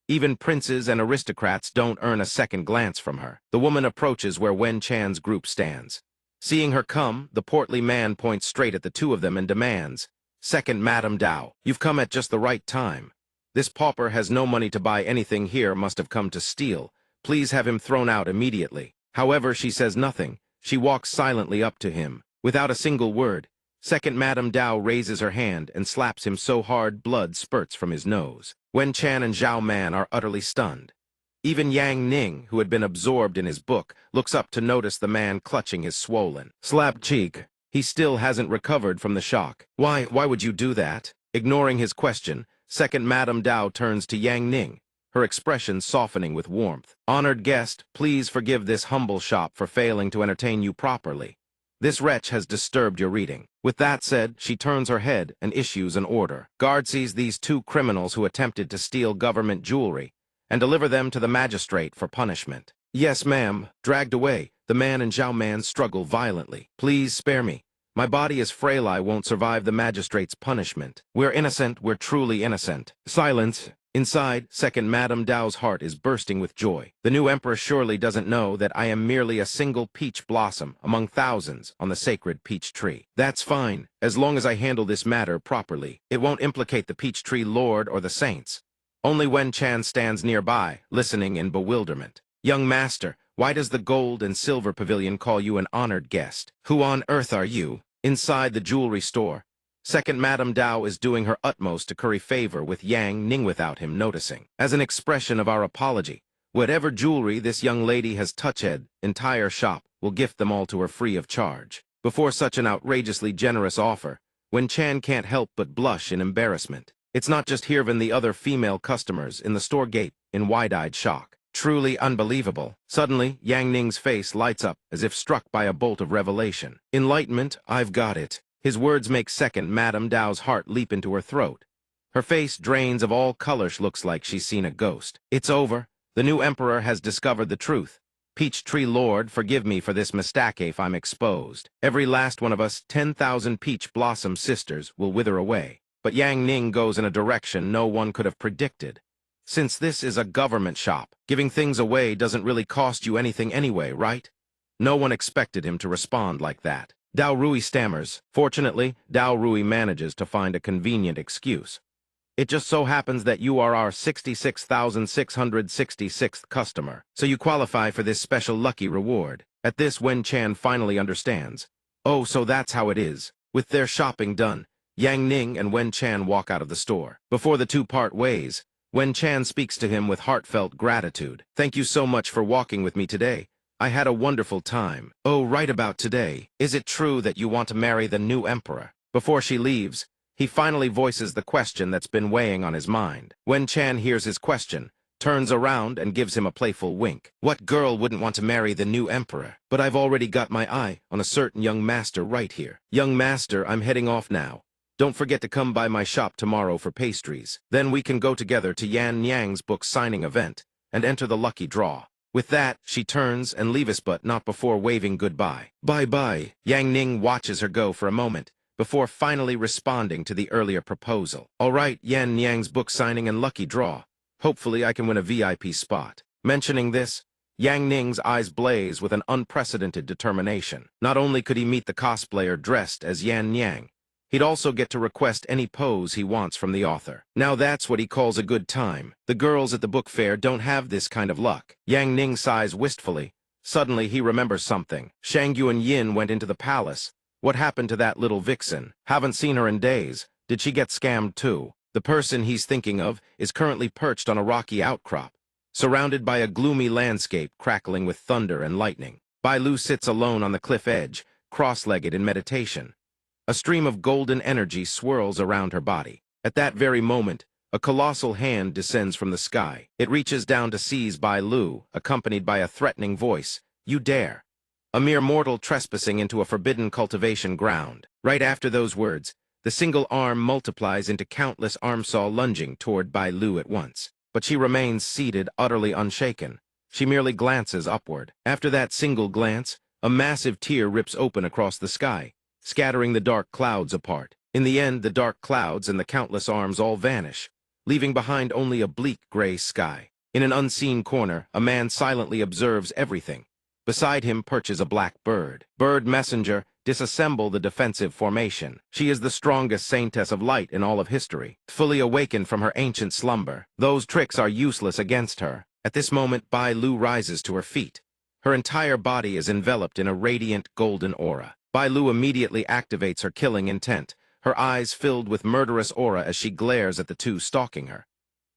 Even princes and aristocrats don't earn a second glance from her. The woman approaches where Wen Chan's group stands. Seeing her come, the portly man points straight at the two of them and demands, Second Madame Dao, you've come at just the right time. This pauper has no money to buy anything here, must have come to steal. Please have him thrown out immediately. However, she says nothing. She walks silently up to him. Without a single word, second Madame Dao raises her hand and slaps him so hard blood spurts from his nose. Wen Chan and Zhao Man are utterly stunned. Even Yang Ning, who had been absorbed in his book, looks up to notice the man clutching his swollen, slapped cheek. He still hasn't recovered from the shock. Why would you do that? Ignoring his question, second Madame Dao turns to Yang Ning, her expression softening with warmth. Honored guest, please forgive this humble shop for failing to entertain you properly. This wretch has disturbed your reading. With that said, she turns her head and issues an order. Guard seize these 2 criminals who attempted to steal government jewelry and deliver them to the magistrate for punishment. Yes, ma'am. Dragged away, the man and Zhao Man struggle violently. Please spare me. My body is frail, I won't survive the magistrate's punishment. We're innocent, we're truly innocent. Silence. Inside, second Madame Dao's heart is bursting with joy. The new emperor surely doesn't know that I am merely a single peach blossom among thousands on the sacred peach tree. That's fine, as long as I handle this matter properly. It won't implicate the peach tree lord or the saints. Only Wen Chan stands nearby, listening in bewilderment. Young master, why does the Gold and Silver Pavilion call you an honored guest? Who on earth are you? Inside the jewelry store, second Madame Dao is doing her utmost to curry favor with Yang Ning without him noticing. As an expression of our apology, whatever jewelry this young lady has touched, entire shop will gift them all to her free of charge. Before such an outrageously generous offer, Wen Chan can't help but blush in embarrassment. It's not just here than the other female customers in the store gate in wide-eyed shock. Truly unbelievable. Suddenly, Yang Ning's face lights up as if struck by a bolt of revelation. Enlightenment, I've got it. His words make second Madame Dao's heart leap into her throat. Her face drains of all color, looks like she's seen a ghost. It's over. The new emperor has discovered the truth. Peach Tree Lord, forgive me for this mistake if I'm exposed. Every last one of us 10,000 Peach Blossom sisters will wither away. But Yang Ning goes in a direction no one could have predicted. Since this is a government shop, giving things away doesn't really cost you anything anyway, right? No one expected him to respond like that. Dao Rui stammers. Fortunately, Dao Rui manages to find a convenient excuse. It just so happens that you are our 66,666th customer, so you qualify for this special lucky reward. At this, Wen Chan finally understands. Oh, so that's how it is. With their shopping done, Yang Ning and Wen Chan walk out of the store. Before the two part ways, Wen Chan speaks to him with heartfelt gratitude. Thank you so much for walking with me today. I had a wonderful time. Oh, right about today. Is it true that you want to marry the new emperor? Before she leaves, he finally voices the question that's been weighing on his mind. Wen Chan hears his question, turns around and gives him a playful wink. What girl wouldn't want to marry the new emperor? But I've already got my eye on a certain young master right here. Young master, I'm heading off now. Don't forget to come by my shop tomorrow for pastries. Then we can go together to Yan Nyang's book signing event and enter the lucky draw. With that, she turns and leaves, but not before waving goodbye. Bye-bye. Yang Ning watches her go for a moment, before finally responding to the earlier proposal. All right, Yan Nyang's book signing and lucky draw. Hopefully I can win a VIP spot. Mentioning this, Yang Ning's eyes blaze with an unprecedented determination. Not only could he meet the cosplayer dressed as Yan Nyang, he'd also get to request any pose he wants from the author. Now that's what he calls a good time. The girls at the book fair don't have this kind of luck. Yang Ning sighs wistfully. Suddenly he remembers something. Shang Yuan Yin went into the palace. What happened to that little vixen? Haven't seen her in days. Did she get scammed too? The person he's thinking of is currently perched on a rocky outcrop, surrounded by a gloomy landscape crackling with thunder and lightning. Bai Lu sits alone on the cliff edge, cross-legged in meditation. A stream of golden energy swirls around her body. At that very moment, a colossal hand descends from the sky. It reaches down to seize Bai Lu, accompanied by a threatening voice. You dare. A mere mortal trespassing into a forbidden cultivation ground. Right after those words, the single arm multiplies into countless armsaw lunging toward Bai Lu at once. But she remains seated, utterly unshaken. She merely glances upward. After that single glance, a massive tear rips open across the sky, scattering the dark clouds apart. In the end, the dark clouds and the countless arms all vanish, leaving behind only a bleak gray sky. In an unseen corner, a man silently observes everything. Beside him perches a black bird. Bird messenger, disassemble the defensive formation. She is the strongest saintess of light in all of history, fully awakened from her ancient slumber. Those tricks are useless against her. At this moment, Bai Lu rises to her feet. Her entire body is enveloped in a radiant golden aura. Bai Lu immediately activates her killing intent, her eyes filled with murderous aura as she glares at the two stalking her.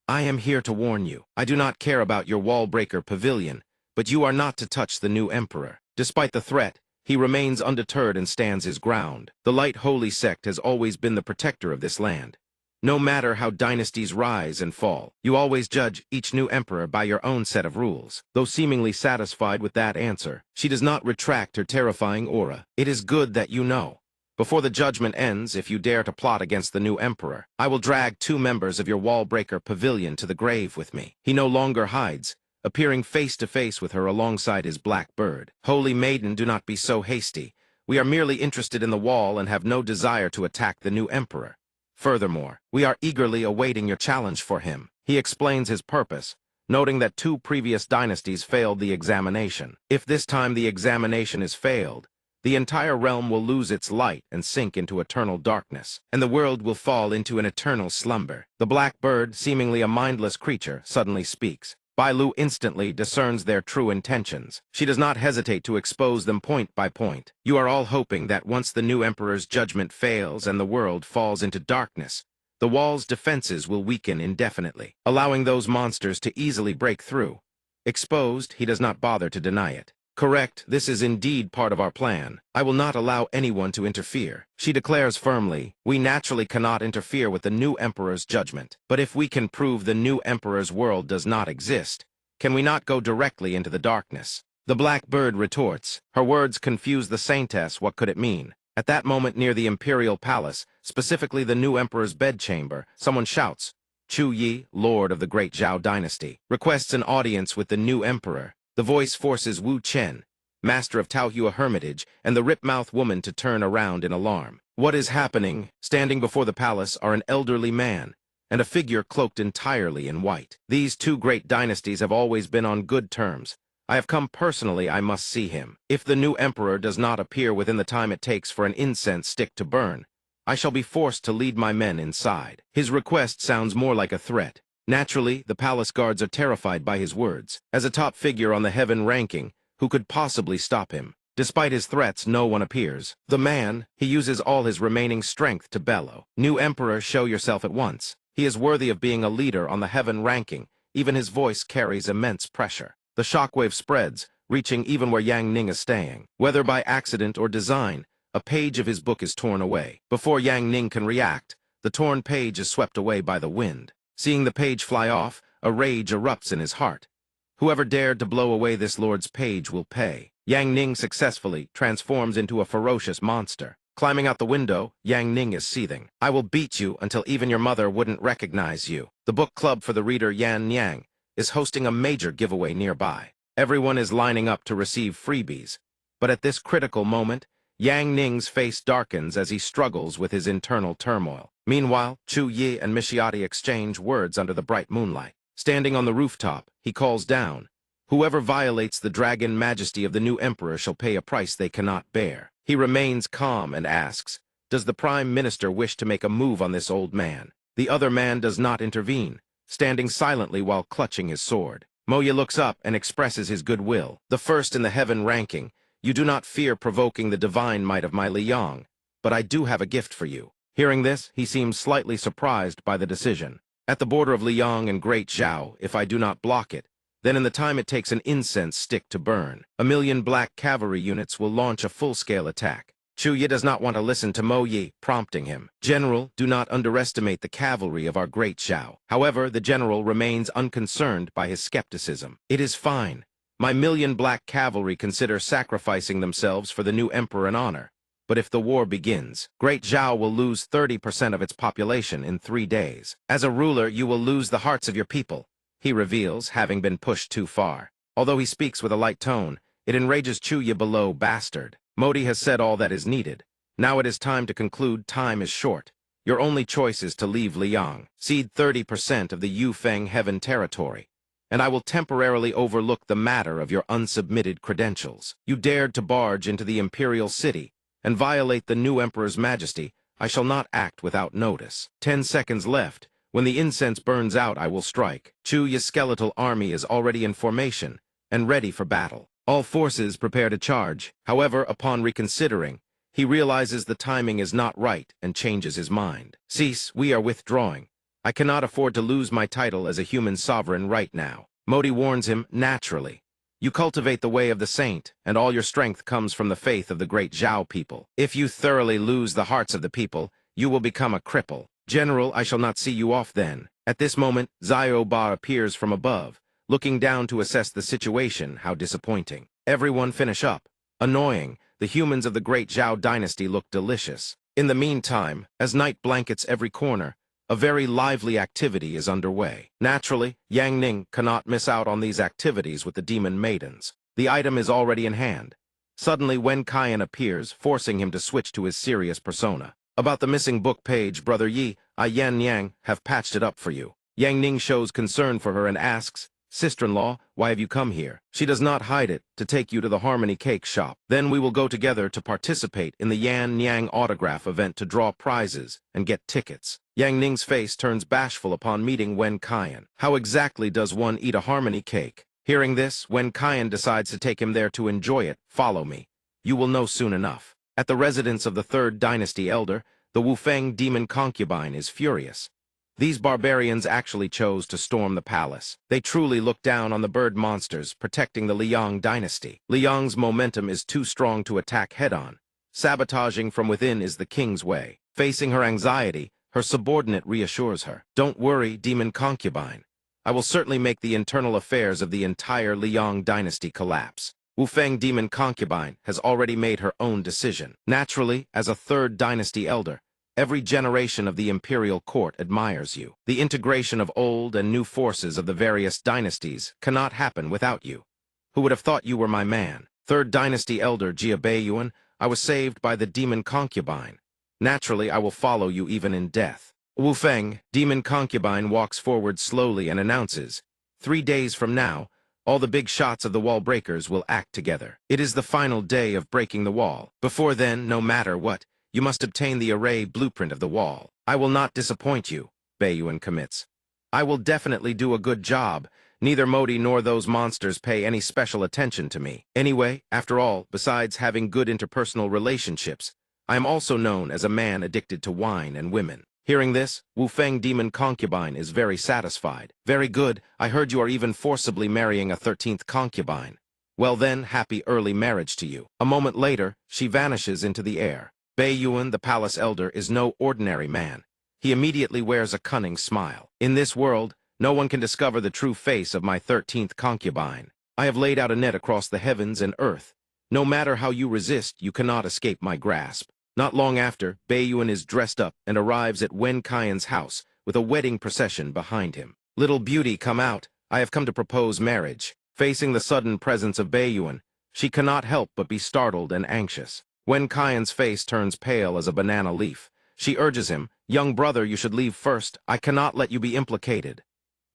I am here to warn you. I do not care about your wall-breaker pavilion, but you are not to touch the new emperor. Despite the threat, he remains undeterred and stands his ground. The Light Holy Sect has always been the protector of this land. No matter how dynasties rise and fall, you always judge each new emperor by your own set of rules. Though seemingly satisfied with that answer, she does not retract her terrifying aura. It is good that you know. Before the judgment ends, if you dare to plot against the new emperor, I will drag 2 members of your wall-breaker pavilion to the grave with me. He no longer hides, appearing face to face with her alongside his black bird. Holy maiden, do not be so hasty. We are merely interested in the wall and have no desire to attack the new emperor. Furthermore, we are eagerly awaiting your challenge for him. He explains his purpose, noting that 2 previous dynasties failed the examination. If this time the examination is failed, the entire realm will lose its light and sink into eternal darkness, and the world will fall into an eternal slumber. The black bird, seemingly a mindless creature, suddenly speaks. Bai Lu instantly discerns their true intentions. She does not hesitate to expose them point by point. You are all hoping that once the new emperor's judgment fails and the world falls into darkness, the wall's defenses will weaken indefinitely, allowing those monsters to easily break through. Exposed, he does not bother to deny it. Correct, this is indeed part of our plan. I will not allow anyone to interfere. She declares firmly, we naturally cannot interfere with the new emperor's judgment. But if we can prove the new emperor's world does not exist, can we not go directly into the darkness? The black bird retorts. Her words confuse the saintess. What could it mean? At that moment near the imperial palace, specifically the new emperor's bedchamber, someone shouts, Chu Yi, lord of the great Zhao dynasty, requests an audience with the new emperor. The voice forces Wu Chen, master of Taohua Hermitage, and the rip-mouth woman to turn around in alarm. What is happening? Standing before the palace are an elderly man and a figure cloaked entirely in white. These two great dynasties have always been on good terms. I have come personally, I must see him. If the new emperor does not appear within the time it takes for an incense stick to burn, I shall be forced to lead my men inside. His request sounds more like a threat. Naturally, the palace guards are terrified by his words. As a top figure on the heaven ranking, who could possibly stop him? Despite his threats, no one appears. The man, he uses all his remaining strength to bellow. New emperor, show yourself at once. He is worthy of being a leader on the heaven ranking. Even his voice carries immense pressure. The shockwave spreads, reaching even where Yang Ning is staying. Whether by accident or design, a page of his book is torn away. Before Yang Ning can react, the torn page is swept away by the wind. Seeing the page fly off, a rage erupts in his heart. Whoever dared to blow away this lord's page will pay. Yang Ning successfully transforms into a ferocious monster. Climbing out the window, Yang Ning is seething. I will beat you until even your mother wouldn't recognize you. The book club for the reader Yan Yang is hosting a major giveaway nearby. Everyone is lining up to receive freebies. But at this critical moment, Yang Ning's face darkens as he struggles with his internal turmoil. Meanwhile, Chu Yi and Mishiati exchange words under the bright moonlight. Standing on the rooftop, he calls down, "Whoever violates the dragon majesty of the new emperor shall pay a price they cannot bear." He remains calm and asks, "Does the prime minister wish to make a move on this old man?" The other man does not intervene, standing silently while clutching his sword. Moya looks up and expresses his goodwill. "The first in the heaven ranking, you do not fear provoking the divine might of my Liang, but I do have a gift for you." Hearing this, he seems slightly surprised by the decision. "At the border of Liang and Great Zhao, if I do not block it, then in the time it takes an incense stick to burn, 1,000,000 black cavalry units will launch a full-scale attack." Chu Yi does not want to listen to Mo Yi, prompting him. "General, do not underestimate the cavalry of our great Zhao." However, the general remains unconcerned by his skepticism. "It is fine. My 1,000,000 black cavalry consider sacrificing themselves for the new emperor in honor. But if the war begins, Great Zhao will lose 30% of its population in 3 days. As a ruler, you will lose the hearts of your people," he reveals, having been pushed too far. Although he speaks with a light tone, it enrages Chu Yi below bastard. Modi has said all that is needed. Now it is time to conclude. Time is short. Your only choice is to leave Liang, cede 30% of the Yufeng heaven territory, and I will temporarily overlook the matter of your unsubmitted credentials. You dared to barge into the imperial city and violate the new emperor's majesty. I shall not act without notice. 10 seconds left. When the incense burns out, I will strike. Chu Yi's skeletal army is already in formation and ready for battle. All forces prepare to charge. However, upon reconsidering, he realizes the timing is not right and changes his mind. "Cease, we are withdrawing. I cannot afford to lose my title as a human sovereign right now." Modi warns him, "Naturally. You cultivate the way of the saint, and all your strength comes from the faith of the great Zhao people. If you thoroughly lose the hearts of the people, you will become a cripple. General, I shall not see you off then." At this moment, Zio Ba appears from above, looking down to assess the situation. How disappointing. Everyone finish up. Annoying, the humans of the great Zhao dynasty look delicious. In the meantime, as night blankets every corner, a very lively activity is underway. Naturally, Yang Ning cannot miss out on these activities with the demon maidens. The item is already in hand. Suddenly, Wen Kaiyan appears, forcing him to switch to his serious persona. "About the missing book page, Brother Yi, I Yan Yang have patched it up for you." Yang Ning shows concern for her and asks, "Sister-in-law, why have you come here?" She does not hide it, "To take you to the Harmony Cake Shop. Then we will go together to participate in the Yan Yang autograph event to draw prizes and get tickets." Yang Ning's face turns bashful upon meeting Wen Kaiyan. How exactly does one eat a Harmony Cake? Hearing this, Wen Kaiyan decides to take him there to enjoy it. "Follow me. You will know soon enough." At the residence of the third dynasty elder, the Wufeng demon concubine is furious. These barbarians actually chose to storm the palace. They truly look down on the bird monsters protecting the Liang dynasty. Liang's momentum is too strong to attack head-on. Sabotaging from within is the king's way. Facing her anxiety, her subordinate reassures her. "Don't worry, demon concubine. I will certainly make the internal affairs of the entire Liang dynasty collapse." Wufeng demon concubine has already made her own decision. Naturally, as a third dynasty elder, Every generation of the imperial court admires you. The integration of old and new forces of the various dynasties cannot happen without you. Who would have thought you were my man? Third dynasty elder Jiabayuan, I was saved by the demon concubine. Naturally, I will follow you even in death. Wu Feng, demon concubine, walks forward slowly and announces, 3 days from now, all the big shots of the wall breakers will act together. It is the final day of breaking the wall. Before then, no matter what, you must obtain the array blueprint of the wall. I will not disappoint you, Bayuan commits. I will definitely do a good job. Neither Modi nor those monsters pay any special attention to me. Anyway, after all, besides having good interpersonal relationships, I am also known as a man addicted to wine and women. Hearing this, Wu Feng demon concubine is very satisfied. Very good, I heard you are even forcibly marrying a 13th concubine. Well then, happy early marriage to you. A moment later, she vanishes into the air. Bayuan, the palace elder, is no ordinary man. He immediately wears a cunning smile. In this world, no one can discover the true face of my 13th concubine. I have laid out a net across the heavens and earth. No matter how you resist, you cannot escape my grasp. Not long after, Bayuan is dressed up and arrives at Wen Kaien's house with a wedding procession behind him. Little beauty, come out. I have come to propose marriage. Facing the sudden presence of Bayuan, she cannot help but be startled and anxious. Wen Kaien's face turns pale as a banana leaf. She urges him, young brother, you should leave first. I cannot let you be implicated.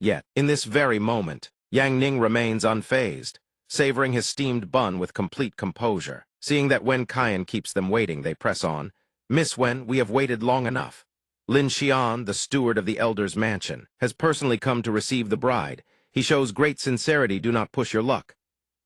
Yet, in this very moment, Yang Ning remains unfazed, savoring his steamed bun with complete composure. Seeing that Wen Kaien keeps them waiting, they press on. Miss Wen, we have waited long enough. Lin Xian, the steward of the elder's mansion, has personally come to receive the bride. He shows great sincerity, do not push your luck.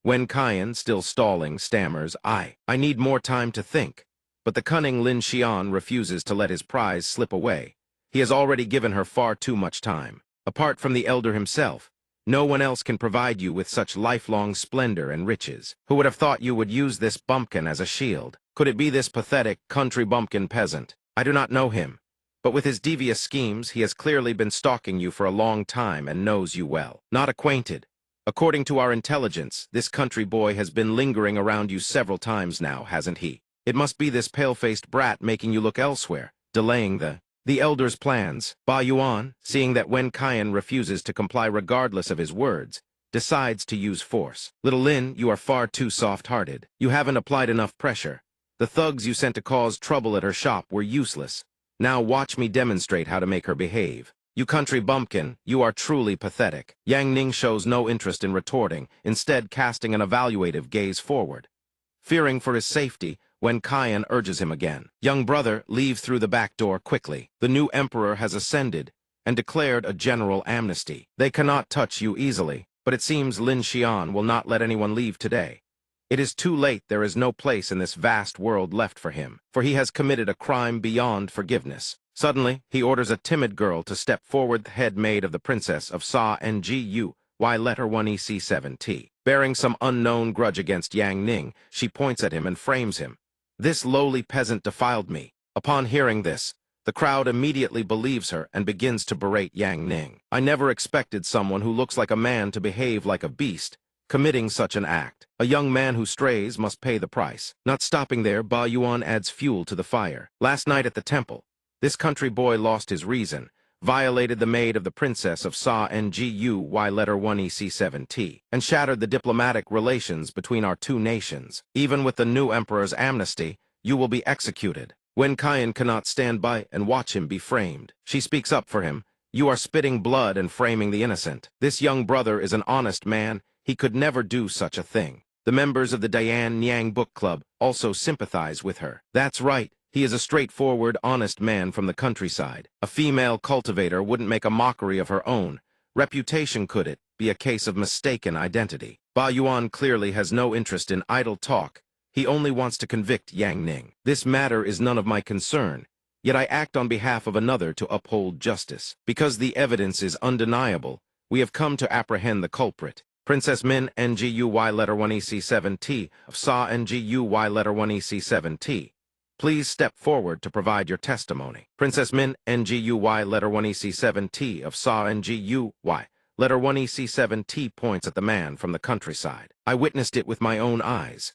Wen Kaien, still stalling, stammers, I need more time to think. But the cunning Lin Xian refuses to let his prize slip away. He has already given her far too much time. Apart from the elder himself, no one else can provide you with such lifelong splendor and riches. Who would have thought you would use this bumpkin as a shield? Could it be this pathetic country bumpkin peasant? I do not know him, but with his devious schemes, he has clearly been stalking you for a long time and knows you well. Not acquainted. According to our intelligence, this country boy has been lingering around you several times now, hasn't he? It must be this pale-faced brat making you look elsewhere, delaying the elder's plans. Ba Yuan, seeing that Wen Kaien refuses to comply regardless of his words, decides to use force. Little Lin, you are far too soft-hearted. You haven't applied enough pressure. The thugs you sent to cause trouble at her shop were useless. Now watch me demonstrate how to make her behave. You country bumpkin, you are truly pathetic. Yang Ning shows no interest in retorting, instead casting an evaluative gaze forward. Fearing for his safety, Wen Kaien urges him again. Young brother, leave through the back door quickly. The new emperor has ascended and declared a general amnesty. They cannot touch you easily, but it seems Lin Xian will not let anyone leave today. It is too late, there is no place in this vast world left for him, for he has committed a crime beyond forgiveness. Suddenly, he orders a timid girl to step forward, the head maid of the princess of Sa Ngu, Y letter 1EC7T. Bearing some unknown grudge against Yang Ning, she points at him and frames him. This lowly peasant defiled me. Upon hearing this, the crowd immediately believes her and begins to berate Yang Ning. I never expected someone who looks like a man to behave like a beast, committing such an act. A young man who strays must pay the price. Not stopping there, Ba Yuan adds fuel to the fire. Last night at the temple, this country boy lost his reason, violated the maid of the princess of Sa Ngu, Y letter 1EC7T, and shattered the diplomatic relations between our two nations. Even with the new emperor's amnesty, you will be executed. Wen Kaien cannot stand by and watch him be framed. She speaks up for him. You are spitting blood and framing the innocent. This young brother is an honest man. He could never do such a thing. The members of the Dian Niang Book Club also sympathize with her. That's right. He is a straightforward, honest man from the countryside. A female cultivator wouldn't make a mockery of her own reputation, could it be a case of mistaken identity? Ba Yuan clearly has no interest in idle talk. He only wants to convict Yang Ning. This matter is none of my concern, yet I act on behalf of another to uphold justice. Because the evidence is undeniable, we have come to apprehend the culprit. Princess Min Ngu, Y letter 1EC7T of Sa Ngu, Y letter 1EC7T. Please step forward to provide your testimony. Princess Min Ngu, Y letter 1EC7T of Sa Ngu, Y letter 1EC7T points at the man from the countryside. I witnessed it with my own eyes.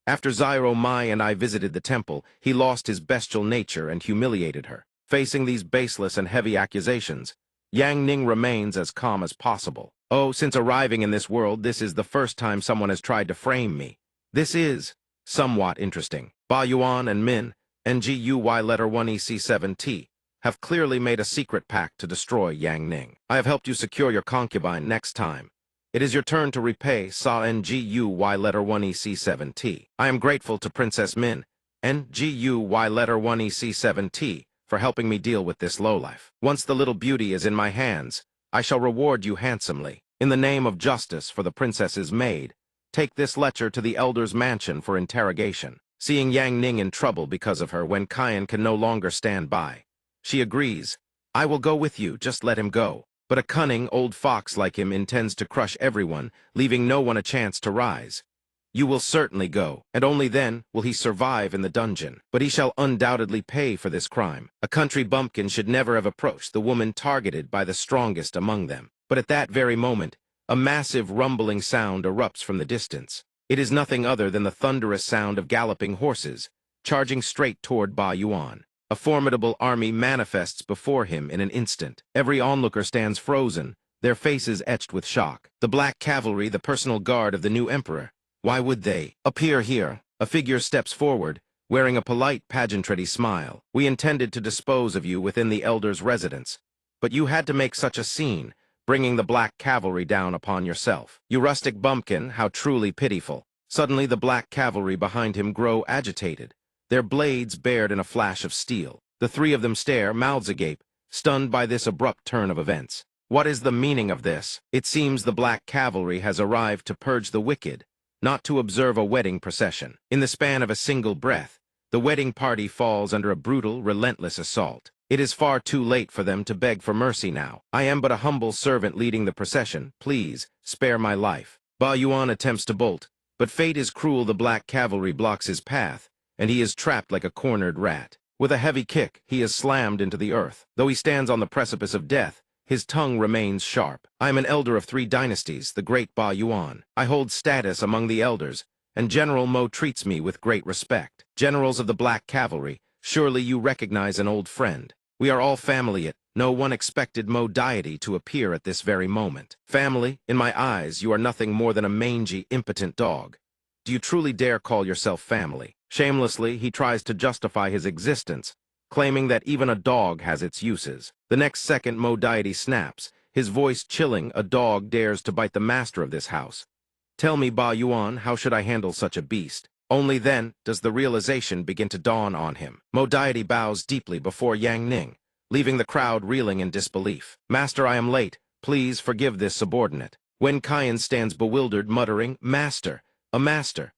After Zyro Mai and I visited the temple, he lost his bestial nature and humiliated her. Facing these baseless and heavy accusations, Yang Ning remains as calm as possible. Oh, since arriving in this world, this is the first time someone has tried to frame me. This is somewhat interesting. Ba Yuan and Min, NGUY letter 1EC7T, have clearly made a secret pact to destroy Yang Ning. I have helped you secure your concubine next time. It is your turn to repay Sa NGUY letter 1EC7T. I am grateful to Princess Min, NGUY letter 1EC7T, for helping me deal with this lowlife. Once the little beauty is in my hands, I shall reward you handsomely. In the name of justice for the princess's maid, take this lecher to the elder's mansion for interrogation. Seeing Yang Ning in trouble because of her, Wen Qian can no longer stand by. She agrees. I will go with you, just let him go. But a cunning old fox like him intends to crush everyone, leaving no one a chance to rise. You will certainly go, and only then will he survive in the dungeon. But he shall undoubtedly pay for this crime. A country bumpkin should never have approached the woman targeted by the strongest among them. But at that very moment, a massive rumbling sound erupts from the distance. It is nothing other than the thunderous sound of galloping horses, charging straight toward Ba Yuan. A formidable army manifests before him in an instant. Every onlooker stands frozen, their faces etched with shock. The Black Cavalry, the personal guard of the new emperor. Why would they appear here? A figure steps forward, wearing a polite pageantry smile. We intended to dispose of you within the elder's residence, but you had to make such a scene, bringing the Black Cavalry down upon yourself. You rustic bumpkin, how truly pitiful. Suddenly the Black Cavalry behind him grow agitated, their blades bared in a flash of steel. The three of them stare, mouths agape, stunned by this abrupt turn of events. What is the meaning of this? It seems the Black Cavalry has arrived to purge the wicked, not to observe a wedding procession. In the span of a single breath, the wedding party falls under a brutal, relentless assault. It is far too late for them to beg for mercy now. I am but a humble servant leading the procession. Please, spare my life. Ba Yuan attempts to bolt, but fate is cruel. The Black Cavalry blocks his path, and he is trapped like a cornered rat. With a heavy kick, he is slammed into the earth. Though he stands on the precipice of death, his tongue remains sharp. I am an elder of 3 dynasties, the great Ba Yuan. I hold status among the elders, and General Mo treats me with great respect. Generals of the Black Cavalry, surely you recognize an old friend. We are all family, yet no one expected Mo deity to appear at this very moment. Family, in my eyes, you are nothing more than a mangy, impotent dog. Do you truly dare call yourself family? Shamelessly, he tries to justify his existence, claiming that even a dog has its uses. The next second, Mo deity snaps, his voice chilling. A dog dares to bite the master of this house. Tell me, Ba Yuan, how should I handle such a beast? Only then does the realization begin to dawn on him. Mo deity bows deeply before Yang Ning, leaving the crowd reeling in disbelief. Master, I am late. Please forgive this subordinate. Wen Qian stands bewildered, muttering, Master, a master.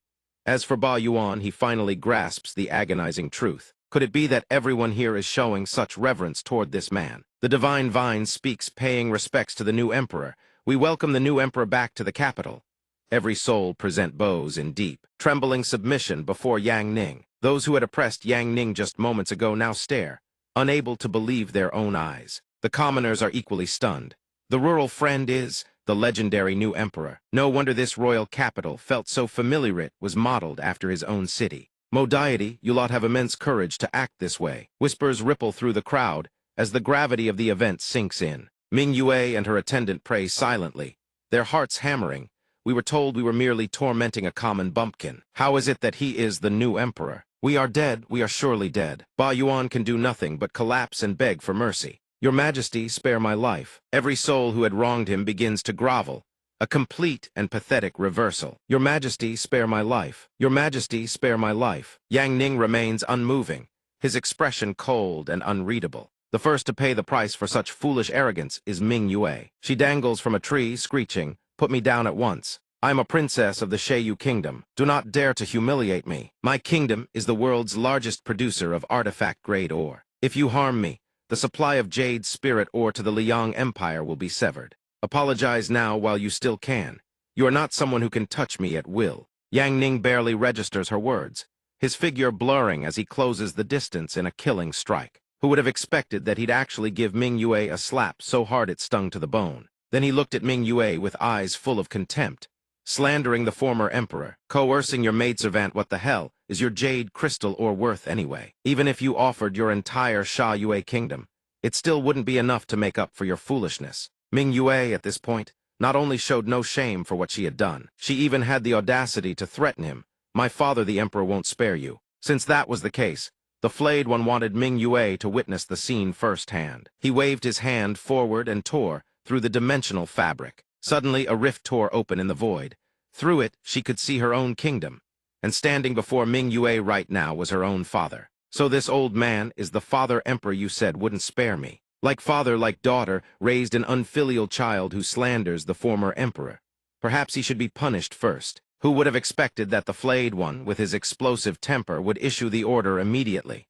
As for Ba Yuan, he finally grasps the agonizing truth. Could it be that everyone here is showing such reverence toward this man? The divine vine speaks, paying respects to the new emperor. We welcome the new emperor back to the capital. Every soul present bows in deep, trembling submission before Yang Ning. Those who had oppressed Yang Ning just moments ago now stare, unable to believe their own eyes. The commoners are equally stunned. The rural friend is the legendary new emperor. No wonder this royal capital felt so familiar. It was modeled after his own city. Mo deity, you lot have immense courage to act this way. Whispers ripple through the crowd as the gravity of the event sinks in. Ming Yue and her attendant pray silently, their hearts hammering. We were told we were merely tormenting a common bumpkin. How is it that he is the new emperor? We are dead, we are surely dead. Ba Yuan can do nothing but collapse and beg for mercy. Your Majesty, spare my life. Every soul who had wronged him begins to grovel. A complete and pathetic reversal. Your Majesty, spare my life. Your Majesty, spare my life. Yang Ning remains unmoving, his expression cold and unreadable. The first to pay the price for such foolish arrogance is Ming Yue. She dangles from a tree, screeching, Put me down at once. I am a princess of the Seiyu kingdom. Do not dare to humiliate me. My kingdom is the world's largest producer of artifact-grade ore. If you harm me, the supply of jade spirit ore to the Liang Empire will be severed. Apologize now while you still can. You are not someone who can touch me at will. Yang Ning barely registers her words, his figure blurring as he closes the distance in a killing strike. Who would have expected that he'd actually give Ming Yue a slap so hard it stung to the bone? Then he looked at Ming Yue with eyes full of contempt, slandering the former emperor. Coercing your maidservant, what the hell? is your jade crystal ore worth anyway? Even if you offered your entire Sha Yue kingdom, it still wouldn't be enough to make up for your foolishness. Ming Yue, at this point, not only showed no shame for what she had done, she even had the audacity to threaten him. My father, the emperor, won't spare you. Since that was the case, the flayed one wanted Ming Yue to witness the scene firsthand. He waved his hand forward and tore through the dimensional fabric. Suddenly, a rift tore open in the void. Through it, she could see her own kingdom. And standing before Ming Yue right now was her own father. So this old man is the father emperor you said wouldn't spare me. Like father, like daughter, raised an unfilial child who slanders the former emperor. Perhaps he should be punished first. Who would have expected that the flayed one, with his explosive temper, would issue the order immediately?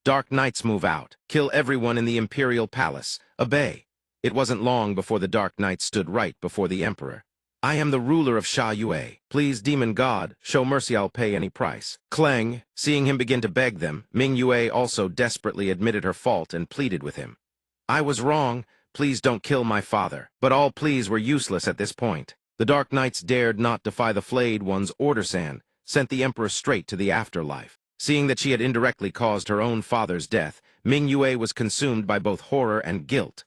Dark Knights move out. Kill everyone in the Imperial Palace. Obey. It wasn't long before the Dark Knight stood right before the emperor. I am the ruler of Sha Yue. Please, demon god, show mercy, I'll pay any price. Kleng, seeing him begin to beg them, Ming Yue also desperately admitted her fault and pleaded with him. I was wrong. Please don't kill my father. But all pleas were useless at this point. The Dark Knights dared not defy the flayed one's order-san, sent the emperor straight to the afterlife. Seeing that she had indirectly caused her own father's death, Ming Yue was consumed by both horror and guilt.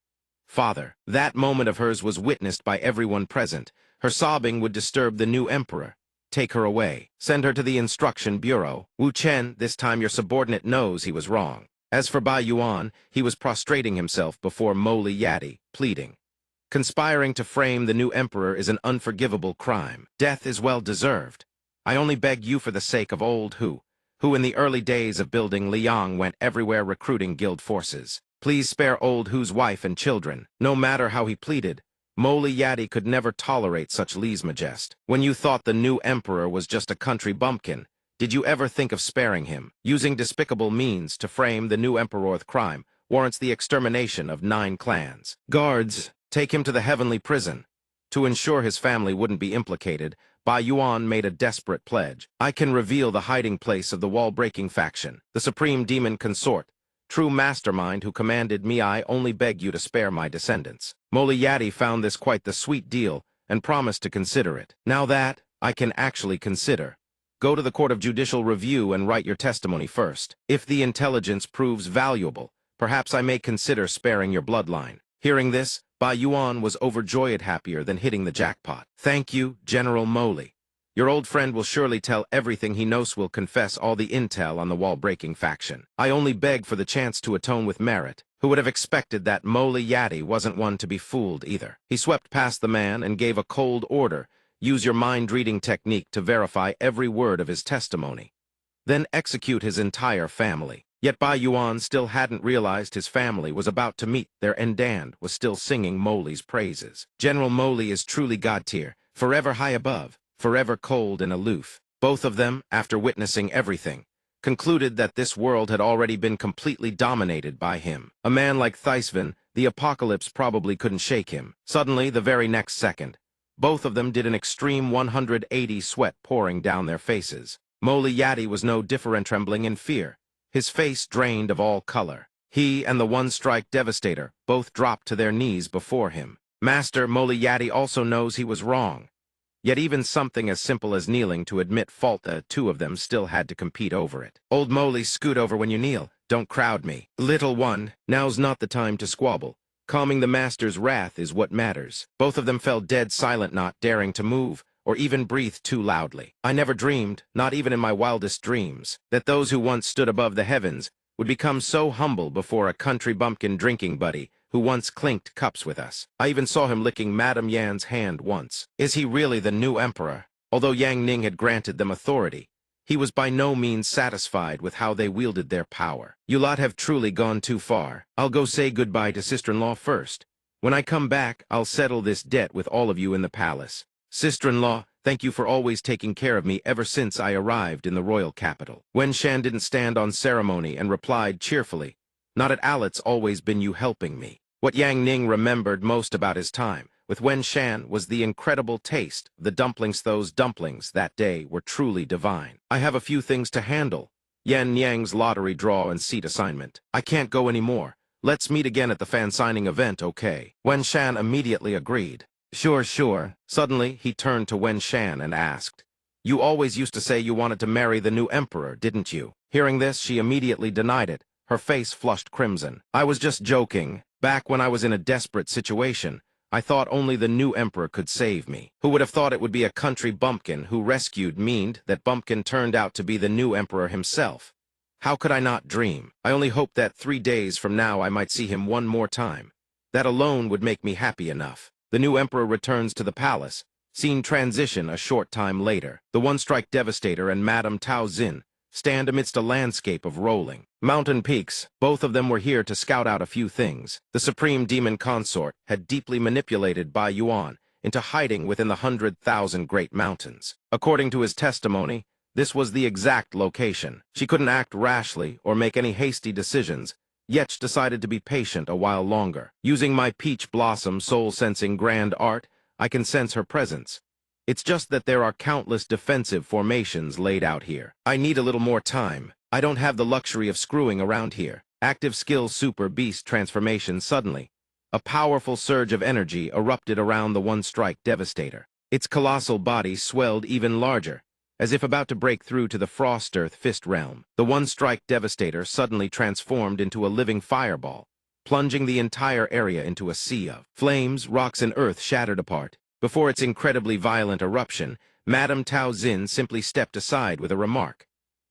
Father, that moment of hers was witnessed by everyone present. Her sobbing would disturb the new emperor. Take her away. Send her to the instruction bureau. Wu Chen, this time your subordinate knows he was wrong. As for Bai Yuan, he was prostrating himself before Moli Yati, pleading. Conspiring to frame the new emperor is an unforgivable crime. Death is well deserved. I only beg you for the sake of old who in the early days of building Liang went everywhere recruiting guild forces. Please spare old Hu's wife and children. No matter how he pleaded, Moli Yati could never tolerate such lèse-majesté. When you thought the new emperor was just a country bumpkin, did you ever think of sparing him? Using despicable means to frame the new emperor's crime warrants the extermination of 9 clans. Guards, take him to the heavenly prison. To ensure his family wouldn't be implicated, Bai Yuan made a desperate pledge. I can reveal the hiding place of the wall-breaking faction, the supreme demon consort, true mastermind who commanded me. I only beg you to spare my descendants. Moli Yati found this quite the sweet deal and promised to consider it. Now that I can actually consider. Go to the Court of Judicial Review and write your testimony first. If the intelligence proves valuable, perhaps I may consider sparing your bloodline. Hearing this, Bai Yuan was overjoyed, happier than hitting the jackpot. Thank you, General Moli. Your old friend will surely tell everything he knows, will confess all the intel on the wall-breaking faction. I only beg for the chance to atone with merit. Who would have expected that Moli Yati wasn't one to be fooled either? He swept past the man and gave a cold order. Use your mind-reading technique to verify every word of his testimony. Then execute his entire family. Yet Bai Yuan still hadn't realized his family was about to meet their end and was still singing Moli's praises. General Moli is truly god tier, forever high above, forever cold and aloof. Both of them, after witnessing everything, concluded that this world had already been completely dominated by him. A man like Theisven, the apocalypse probably couldn't shake him. Suddenly, the very next second, both of them did an extreme 180, sweat pouring down their faces. Moli Yati was no different, trembling in fear, his face drained of all color. He and the one-strike devastator both dropped to their knees before him. Master, Moli Yati also knows he was wrong. Yet even something as simple as kneeling to admit fault, the two of them still had to compete over it. Old Moli, scoot over when you kneel. Don't crowd me. Little one, now's not the time to squabble. Calming the master's wrath is what matters. Both of them fell dead silent, not daring to move or even breathe too loudly. I never dreamed, not even in my wildest dreams, that those who once stood above the heavens would become so humble before a country bumpkin drinking buddy who once clinked cups with us. I even saw him licking Madame Yan's hand once. Is he really the new emperor? Although Yang Ning had granted them authority, he was by no means satisfied with how they wielded their power. You lot have truly gone too far. I'll go say goodbye to sister-in-law first. When I come back, I'll settle this debt with all of you in the palace. Sister-in-law, thank you for always taking care of me ever since I arrived in the royal capital. Wen Shan didn't stand on ceremony and replied cheerfully, not at all, it's always been you helping me. What Yang Ning remembered most about his time with Wen Shan was the incredible taste of the dumplings. Those dumplings that day were truly divine. I have a few things to handle. Yan Yang's lottery draw and seat assignment. I can't go anymore. Let's meet again at the fan signing event, okay? Wen Shan immediately agreed. Sure. Suddenly, he turned to Wen Shan and asked, You always used to say you wanted to marry the new emperor, didn't you? Hearing this, she immediately denied it, her face flushed crimson. I was just joking. Back when I was in a desperate situation, I thought only the new emperor could save me. Who would have thought it would be a country bumpkin who rescued me? That bumpkin turned out to be the new emperor himself. How could I not dream? I only hoped that 3 days from now I might see him one more time. That alone would make me happy enough. The new emperor returns to the palace. Scene transition a short time later. The one-strike devastator and Madame Tao Xin stand amidst a landscape of rolling mountain peaks. Both of them were here to scout out a few things. The supreme demon consort had deeply manipulated Bai Yuan into hiding within the 100,000 great mountains. According to his testimony, this was the exact location. She couldn't act rashly or make any hasty decisions, yet decided to be patient a while longer. Using my peach blossom soul-sensing grand art, I can sense her presence. It's just that there are countless defensive formations laid out here. I need a little more time. I don't have the luxury of screwing around here. Active skill super beast transformation. Suddenly, a powerful surge of energy erupted around the one-strike devastator. Its colossal body swelled even larger, as if about to break through to the Frost Earth Fist realm. The one-strike devastator suddenly transformed into a living fireball, plunging the entire area into a sea of flames. Rocks and earth shattered apart. Before its incredibly violent eruption, Madame Tao Xin simply stepped aside with a remark.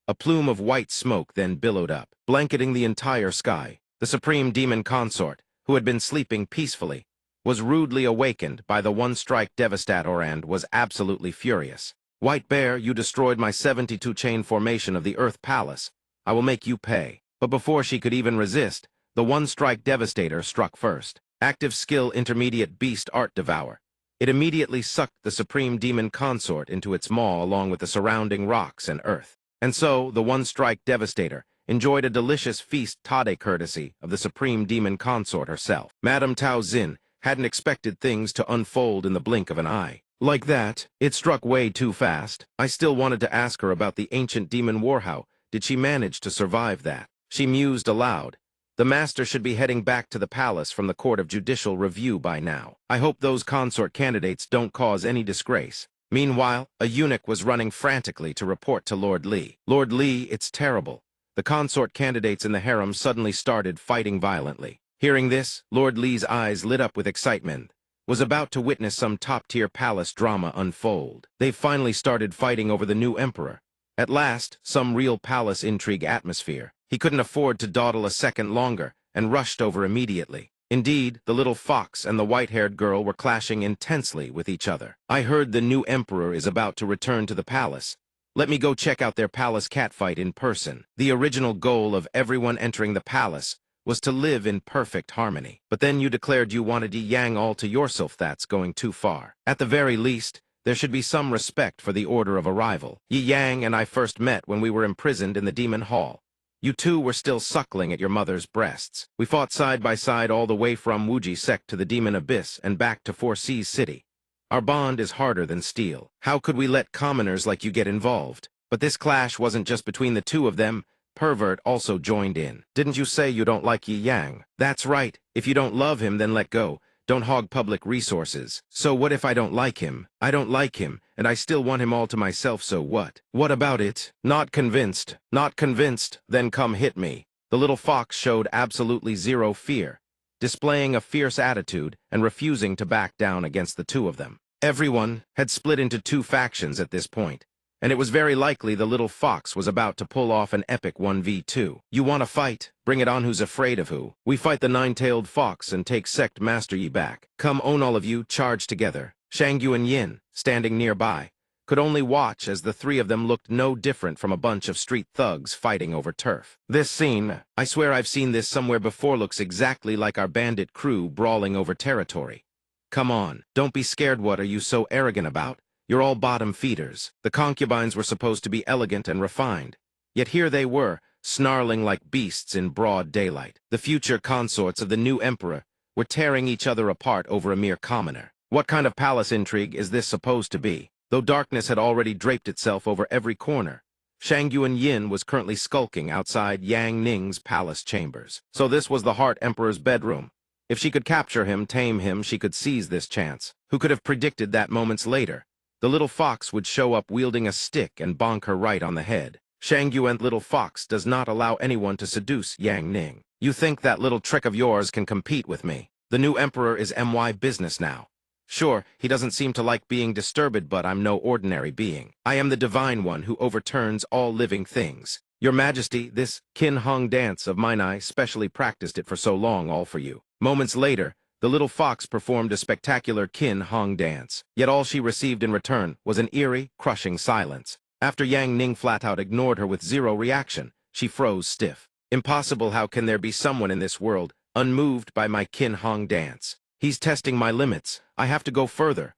A plume of white smoke then billowed up, blanketing the entire sky. The supreme demon consort, who had been sleeping peacefully, was rudely awakened by the one-strike devastator and was absolutely furious. White Bear, you destroyed my 72-chain formation of the Earth Palace. I will make you pay. But before she could even resist, the one-strike devastator struck first. Active skill intermediate beast art devour. It immediately sucked the supreme demon consort into its maw along with the surrounding rocks and earth. And so, the one-strike devastator enjoyed a delicious feast tade courtesy of the supreme demon consort herself. Madame Tao Xin hadn't expected things to unfold in the blink of an eye. Like that, it struck way too fast. I still wanted to ask her about the ancient demon war. How did she manage to survive that? She mused aloud. The master should be heading back to the palace from the court of judicial review by now. I hope those consort candidates don't cause any disgrace. Meanwhile, a eunuch was running frantically to report to Lord Li. Lord Li, it's terrible. The consort candidates in the harem suddenly started fighting violently. Hearing this, Lord Li's eyes lit up with excitement. Was about to witness some top-tier palace drama unfold. They've finally started fighting over the new emperor. At last, some real palace intrigue atmosphere. He couldn't afford to dawdle a second longer and rushed over immediately. Indeed, the little fox and the white-haired girl were clashing intensely with each other. I heard the new emperor is about to return to the palace. Let me go check out their palace catfight in person. The original goal of everyone entering the palace was to live in perfect harmony. But then you declared you wanted Yi Yang all to yourself. That's going too far. At the very least, there should be some respect for the order of arrival. Yi Yang and I first met when we were imprisoned in the Demon Hall. You two were still suckling at your mother's breasts. We fought side by side all the way from Wuji Sect to the Demon Abyss and back to Four Seas City. Our bond is harder than steel. How could we let commoners like you get involved? But this clash wasn't just between the two of them. Pervert also joined in. Didn't you say you don't like Yi Yang? That's right. If you don't love him, then let go. Don't hog public resources. So what if I don't like him? I don't like him, and I still want him all to myself, so what? What about it? Not convinced. Not convinced? Then come hit me. The little fox showed absolutely zero fear, displaying a fierce attitude and refusing to back down against the two of them. Everyone had split into two factions at this point, and it was very likely the little fox was about to pull off an epic 1v2. You want to fight? Bring it on. Who's afraid of who? We fight the nine-tailed fox and take Sect Master Yi back. Come on, all of you, charge together. Shangyu and Yin, standing nearby, could only watch as the three of them looked no different from a bunch of street thugs fighting over turf. This scene, I swear I've seen this somewhere before, looks exactly like our bandit crew brawling over territory. Come on, don't be scared. What are you so arrogant about? You're all bottom feeders. The concubines were supposed to be elegant and refined, yet here they were, snarling like beasts in broad daylight. The future consorts of the new emperor were tearing each other apart over a mere commoner. What kind of palace intrigue is this supposed to be? Though darkness had already draped itself over every corner, Shangyu and Yin was currently skulking outside Yang Ning's palace chambers. So this was the Heart Emperor's bedroom. If she could capture him, tame him, she could seize this chance. Who could have predicted that moments later? the little fox would show up wielding a stick and bonk her right on the head. Shang Yuan, little fox does not allow anyone to seduce Yang Ning. You think that little trick of yours can compete with me? The new emperor is my business now. Sure, he doesn't seem to like being disturbed, but I'm no ordinary being. I am the divine one who overturns all living things. Your Majesty, this Qin Hong dance of mine, I specially practiced it for so long, all for you. Moments later, the little fox performed a spectacular Qin Hong dance, yet all she received in return was an eerie, crushing silence. After Yang Ning flat out ignored her with zero reaction, she froze stiff. Impossible, how can there be someone in this world unmoved by my Qin Hong dance? He's testing my limits, I have to go further.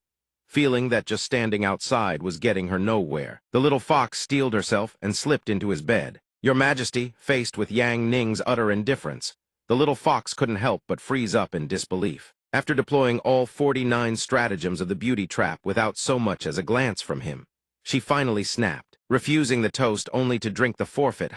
Feeling that just standing outside was getting her nowhere, the little fox steeled herself and slipped into his bed. Your Majesty, faced with Yang Ning's utter indifference, the little fox couldn't help but freeze up in disbelief. After deploying all 49 stratagems of the beauty trap without so much as a glance from him, she finally snapped, refusing the toast only to drink the forfeit,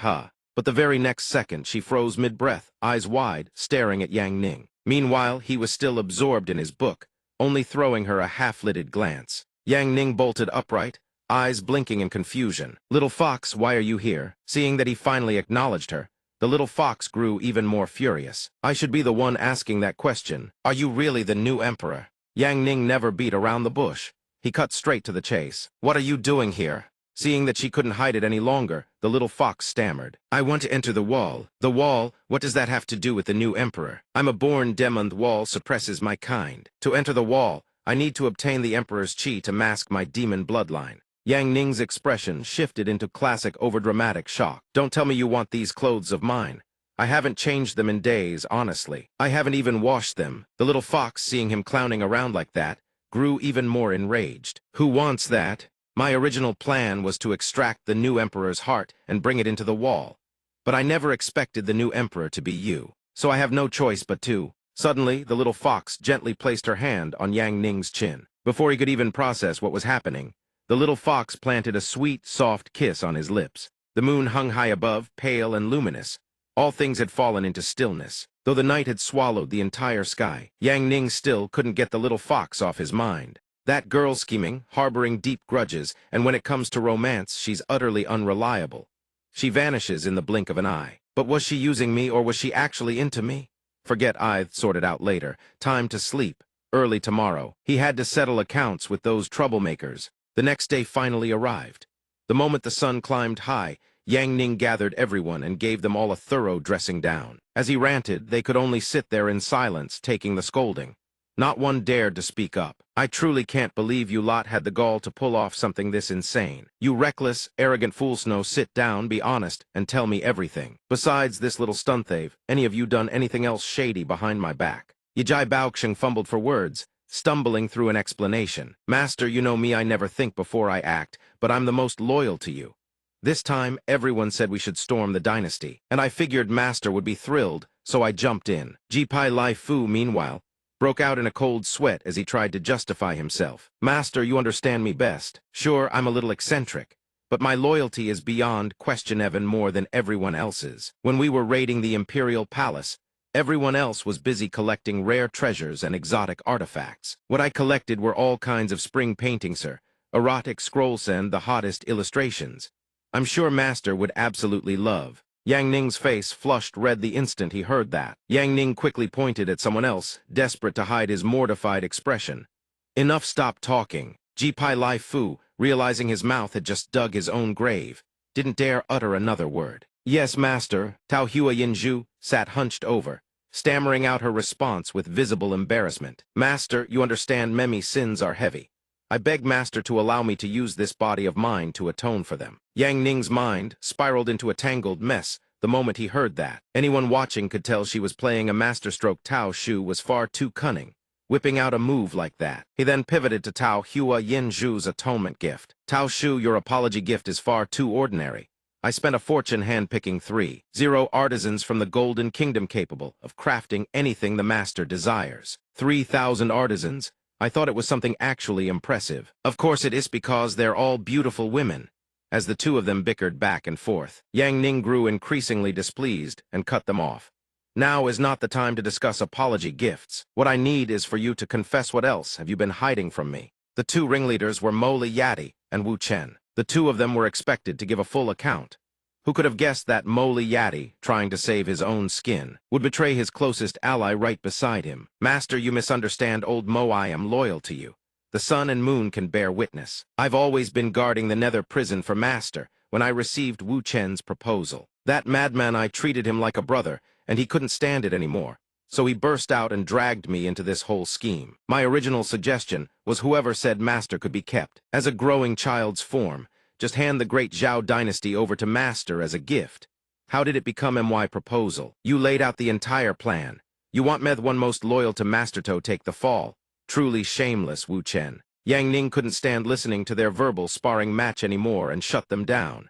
But the very next second she froze mid-breath, eyes wide, staring at Yang Ning. Meanwhile, he was still absorbed in his book, only throwing her a half-lidded glance. Yang Ning bolted upright, eyes blinking in confusion. Little fox, why are you here? Seeing that he finally acknowledged her, the little fox grew even more furious. I should be the one asking that question. Are you really the new emperor? Yang Ning never beat around the bush. He cut straight to the chase. What are you doing here? Seeing that she couldn't hide it any longer, the little fox stammered. I want to enter the wall. The wall? What does that have to do with the new emperor? I'm a born demon. The wall suppresses my kind. To enter the wall, I need to obtain the emperor's chi to mask my demon bloodline. Yang Ning's expression shifted into classic overdramatic shock. Don't tell me you want these clothes of mine. I haven't changed them in days, honestly. I haven't even washed them. The little fox, seeing him clowning around like that, grew even more enraged. Who wants that? My original plan was to extract the new emperor's heart and bring it into the wall. But I never expected the new emperor to be you. So I have no choice but to. Suddenly, the little fox gently placed her hand on Yang Ning's chin. Before he could even process what was happening, the little fox planted a sweet, soft kiss on his lips. The moon hung high above, pale and luminous. All things had fallen into stillness. Though the night had swallowed the entire sky, Yang Ning still couldn't get the little fox off his mind. That girl scheming, harboring deep grudges, and when it comes to romance, she's utterly unreliable. She vanishes in the blink of an eye. But was she using me, or was she actually into me? Forget I'd sort it out later. Time to sleep. Early tomorrow. He had to settle accounts with those troublemakers. The next day finally arrived. The moment the sun climbed high, Yang Ning gathered everyone and gave them all a thorough dressing down. As he ranted, they could only sit there in silence, taking the scolding. Not one dared to speak up. I truly can't believe you lot had the gall to pull off something this insane. You reckless, arrogant fools. No, sit down, be honest, and tell me everything. Besides this little stunthave, any of you done anything else shady behind my back? Yijai Baoxing fumbled for words, stumbling through an explanation. Master, you know me, I never think before I act, but I'm the most loyal to you. This time, everyone said we should storm the dynasty, and I figured Master would be thrilled, so I jumped in. Jipai Lai Fu, meanwhile, broke out in a cold sweat as he tried to justify himself. Master, you understand me best. Sure, I'm a little eccentric, but my loyalty is beyond question even more than everyone else's. When we were raiding the Imperial Palace, everyone else was busy collecting rare treasures and exotic artifacts. What I collected were all kinds of spring paintings, sir, erotic scrolls and the hottest illustrations. I'm sure Master would absolutely love. Yang Ning's face flushed red the instant he heard that. Yang Ning quickly pointed at someone else, desperate to hide his mortified expression. Enough, stop talking. Jipai Lai Fu, realizing his mouth had just dug his own grave, didn't dare utter another word. Yes, Master. Tao Hua Yinzhu sat hunched over, stammering out her response with visible embarrassment. Master, you understand Memi's sins are heavy. I beg Master to allow me to use this body of mine to atone for them. Yang Ning's mind spiraled into a tangled mess the moment he heard that. Anyone watching could tell she was playing a masterstroke. Tao Shu was far too cunning, whipping out a move like that. He then pivoted to Tao Hua Yinzhu's atonement gift. Tao Shu, your apology gift is far too ordinary. I spent a fortune handpicking 3,000 artisans from the Golden Kingdom capable of crafting anything the Master desires. 3,000 artisans? I thought it was something actually impressive. Of course it is, because they're all beautiful women. As the two of them bickered back and forth, Yang Ning grew increasingly displeased and cut them off. Now is not the time to discuss apology gifts. What I need is for you to confess. What else have you been hiding from me? The two ringleaders were Mo Yati and Wu Chen. The two of them were expected to give a full account. Who could have guessed that Mo Yati, trying to save his own skin, would betray his closest ally right beside him? Master, you misunderstand, old Mo. I am loyal to you. The sun and moon can bear witness. I've always been guarding the nether prison for Master when I received Wu Chen's proposal. That madman, I treated him like a brother, and he couldn't stand it anymore. So he burst out and dragged me into this whole scheme. My original suggestion was whoever said Master could be kept as a growing child's form. Just hand the great Zhao dynasty over to Master as a gift. How did it become my proposal? You laid out the entire plan. You want one most loyal to Master to take the fall. Truly shameless, Wu Chen. Yang Ning couldn't stand listening to their verbal sparring match anymore and shut them down.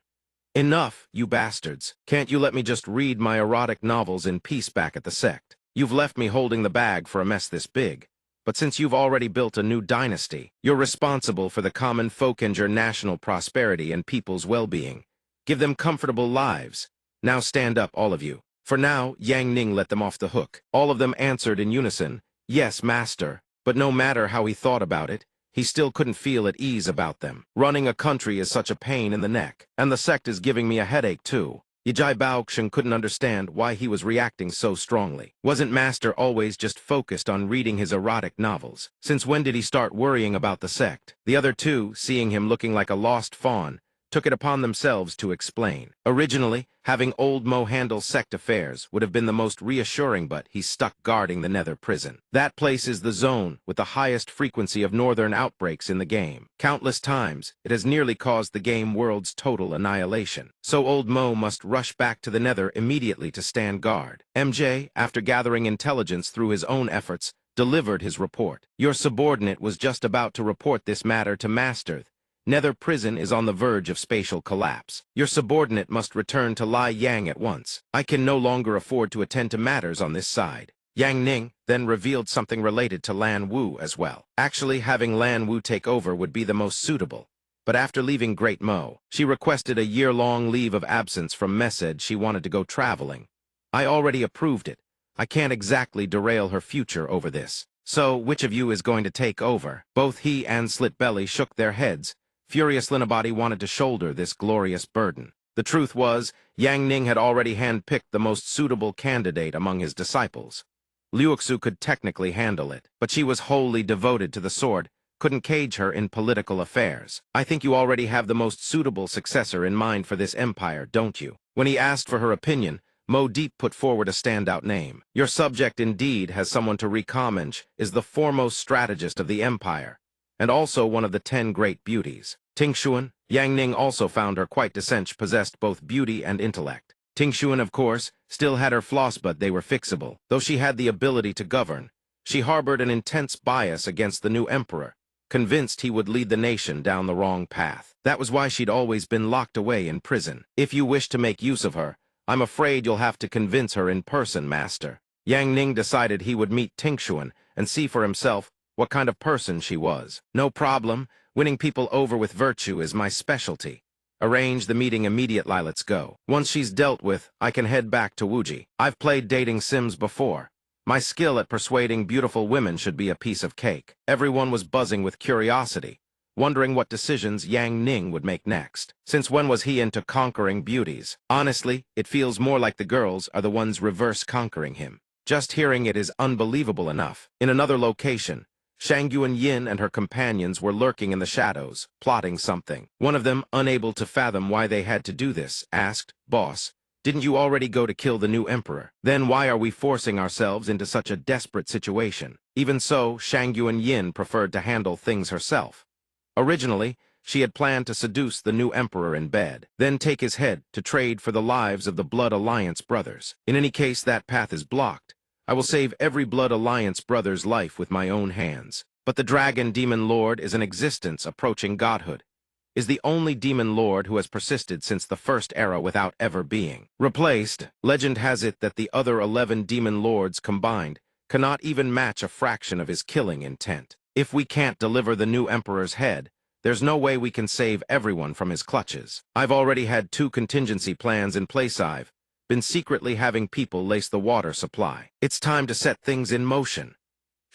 Enough, you bastards. Can't you let me just read my erotic novels in peace back at the Sect? You've left me holding the bag for a mess this big. But since you've already built a new dynasty, you're responsible for the common folk and your national prosperity and people's well-being. Give them comfortable lives. Now stand up, all of you. For now, Yang Ning let them off the hook. All of them answered in unison, "Yes, Master." But no matter how he thought about it, he still couldn't feel at ease about them. Running a country is such a pain in the neck, and the Sect is giving me a headache too. Yijai Baoxian couldn't understand why he was reacting so strongly. Wasn't Master always just focused on reading his erotic novels? Since when did he start worrying about the Sect? The other two, seeing him looking like a lost fawn, took it upon themselves to explain. Originally, having old Mo handle Sect affairs would have been the most reassuring, but he's stuck guarding the nether prison. That place is the zone with the highest frequency of northern outbreaks in the game. Countless times, it has nearly caused the game world's total annihilation. So old Mo must rush back to the nether immediately to stand guard. MJ, after gathering intelligence through his own efforts, delivered his report. Your subordinate was just about to report this matter to Master. Nether prison is on the verge of spatial collapse. Your subordinate must return to Lai Yang at once. I can no longer afford to attend to matters on this side. Yang Ning then revealed something related to Lan Wu as well. Actually, having Lan Wu take over would be the most suitable. But after leaving Great Mo, she requested a year-long leave of absence from Mesed. She wanted to go traveling. I already approved it. I can't exactly derail her future over this. So, which of you is going to take over? Both he and Slitbelly shook their heads. Furious Linabody wanted to shoulder this glorious burden. The truth was, Yang Ning had already handpicked the most suitable candidate among his disciples. Liuxu could technically handle it, but she was wholly devoted to the sword, couldn't cage her in political affairs. I think you already have the most suitable successor in mind for this empire, don't you? When he asked for her opinion, Mo Deep put forward a standout name. Your subject indeed has someone to recommend, is the foremost strategist of the empire, and also one of the 10 great beauties. Tingshuan, Yang Ning also found her quite decent, possessed both beauty and intellect. Tingshuan, of course, still had her flaws, but they were fixable. Though she had the ability to govern, she harbored an intense bias against the new emperor, convinced he would lead the nation down the wrong path. That was why she'd always been locked away in prison. If you wish to make use of her, I'm afraid you'll have to convince her in person, Master. Yang Ning decided he would meet Tingshuan and see for himself what kind of person she was. No problem. Winning people over with virtue is my specialty. Arrange the meeting immediately. Let's go. Once she's dealt with, I can head back to Wuji. I've played dating sims before. My skill at persuading beautiful women should be a piece of cake. Everyone was buzzing with curiosity, wondering what decisions Yang Ning would make next. Since when was he into conquering beauties? Honestly, it feels more like the girls are the ones reverse conquering him. Just hearing it is unbelievable enough. In another location, Shangyuan Yin and her companions were lurking in the shadows, plotting something. One of them, unable to fathom why they had to do this, asked, "Boss, didn't you already go to kill the new emperor? Then why are we forcing ourselves into such a desperate situation?" Even so, Shangyuan Yin preferred to handle things herself. Originally, she had planned to seduce the new emperor in bed, then take his head to trade for the lives of the Blood Alliance brothers. In any case, that path is blocked. I will save every Blood Alliance brother's life with my own hands. But the Dragon Demon Lord is an existence approaching godhood, is the only demon lord who has persisted since the first era without ever being replaced. Legend has it that the other 11 demon lords combined cannot even match a fraction of his killing intent. If we can't deliver the new emperor's head, there's no way we can save everyone from his clutches. I've already had 2 contingency plans in place. I've been secretly having people lace the water supply. It's time to set things in motion.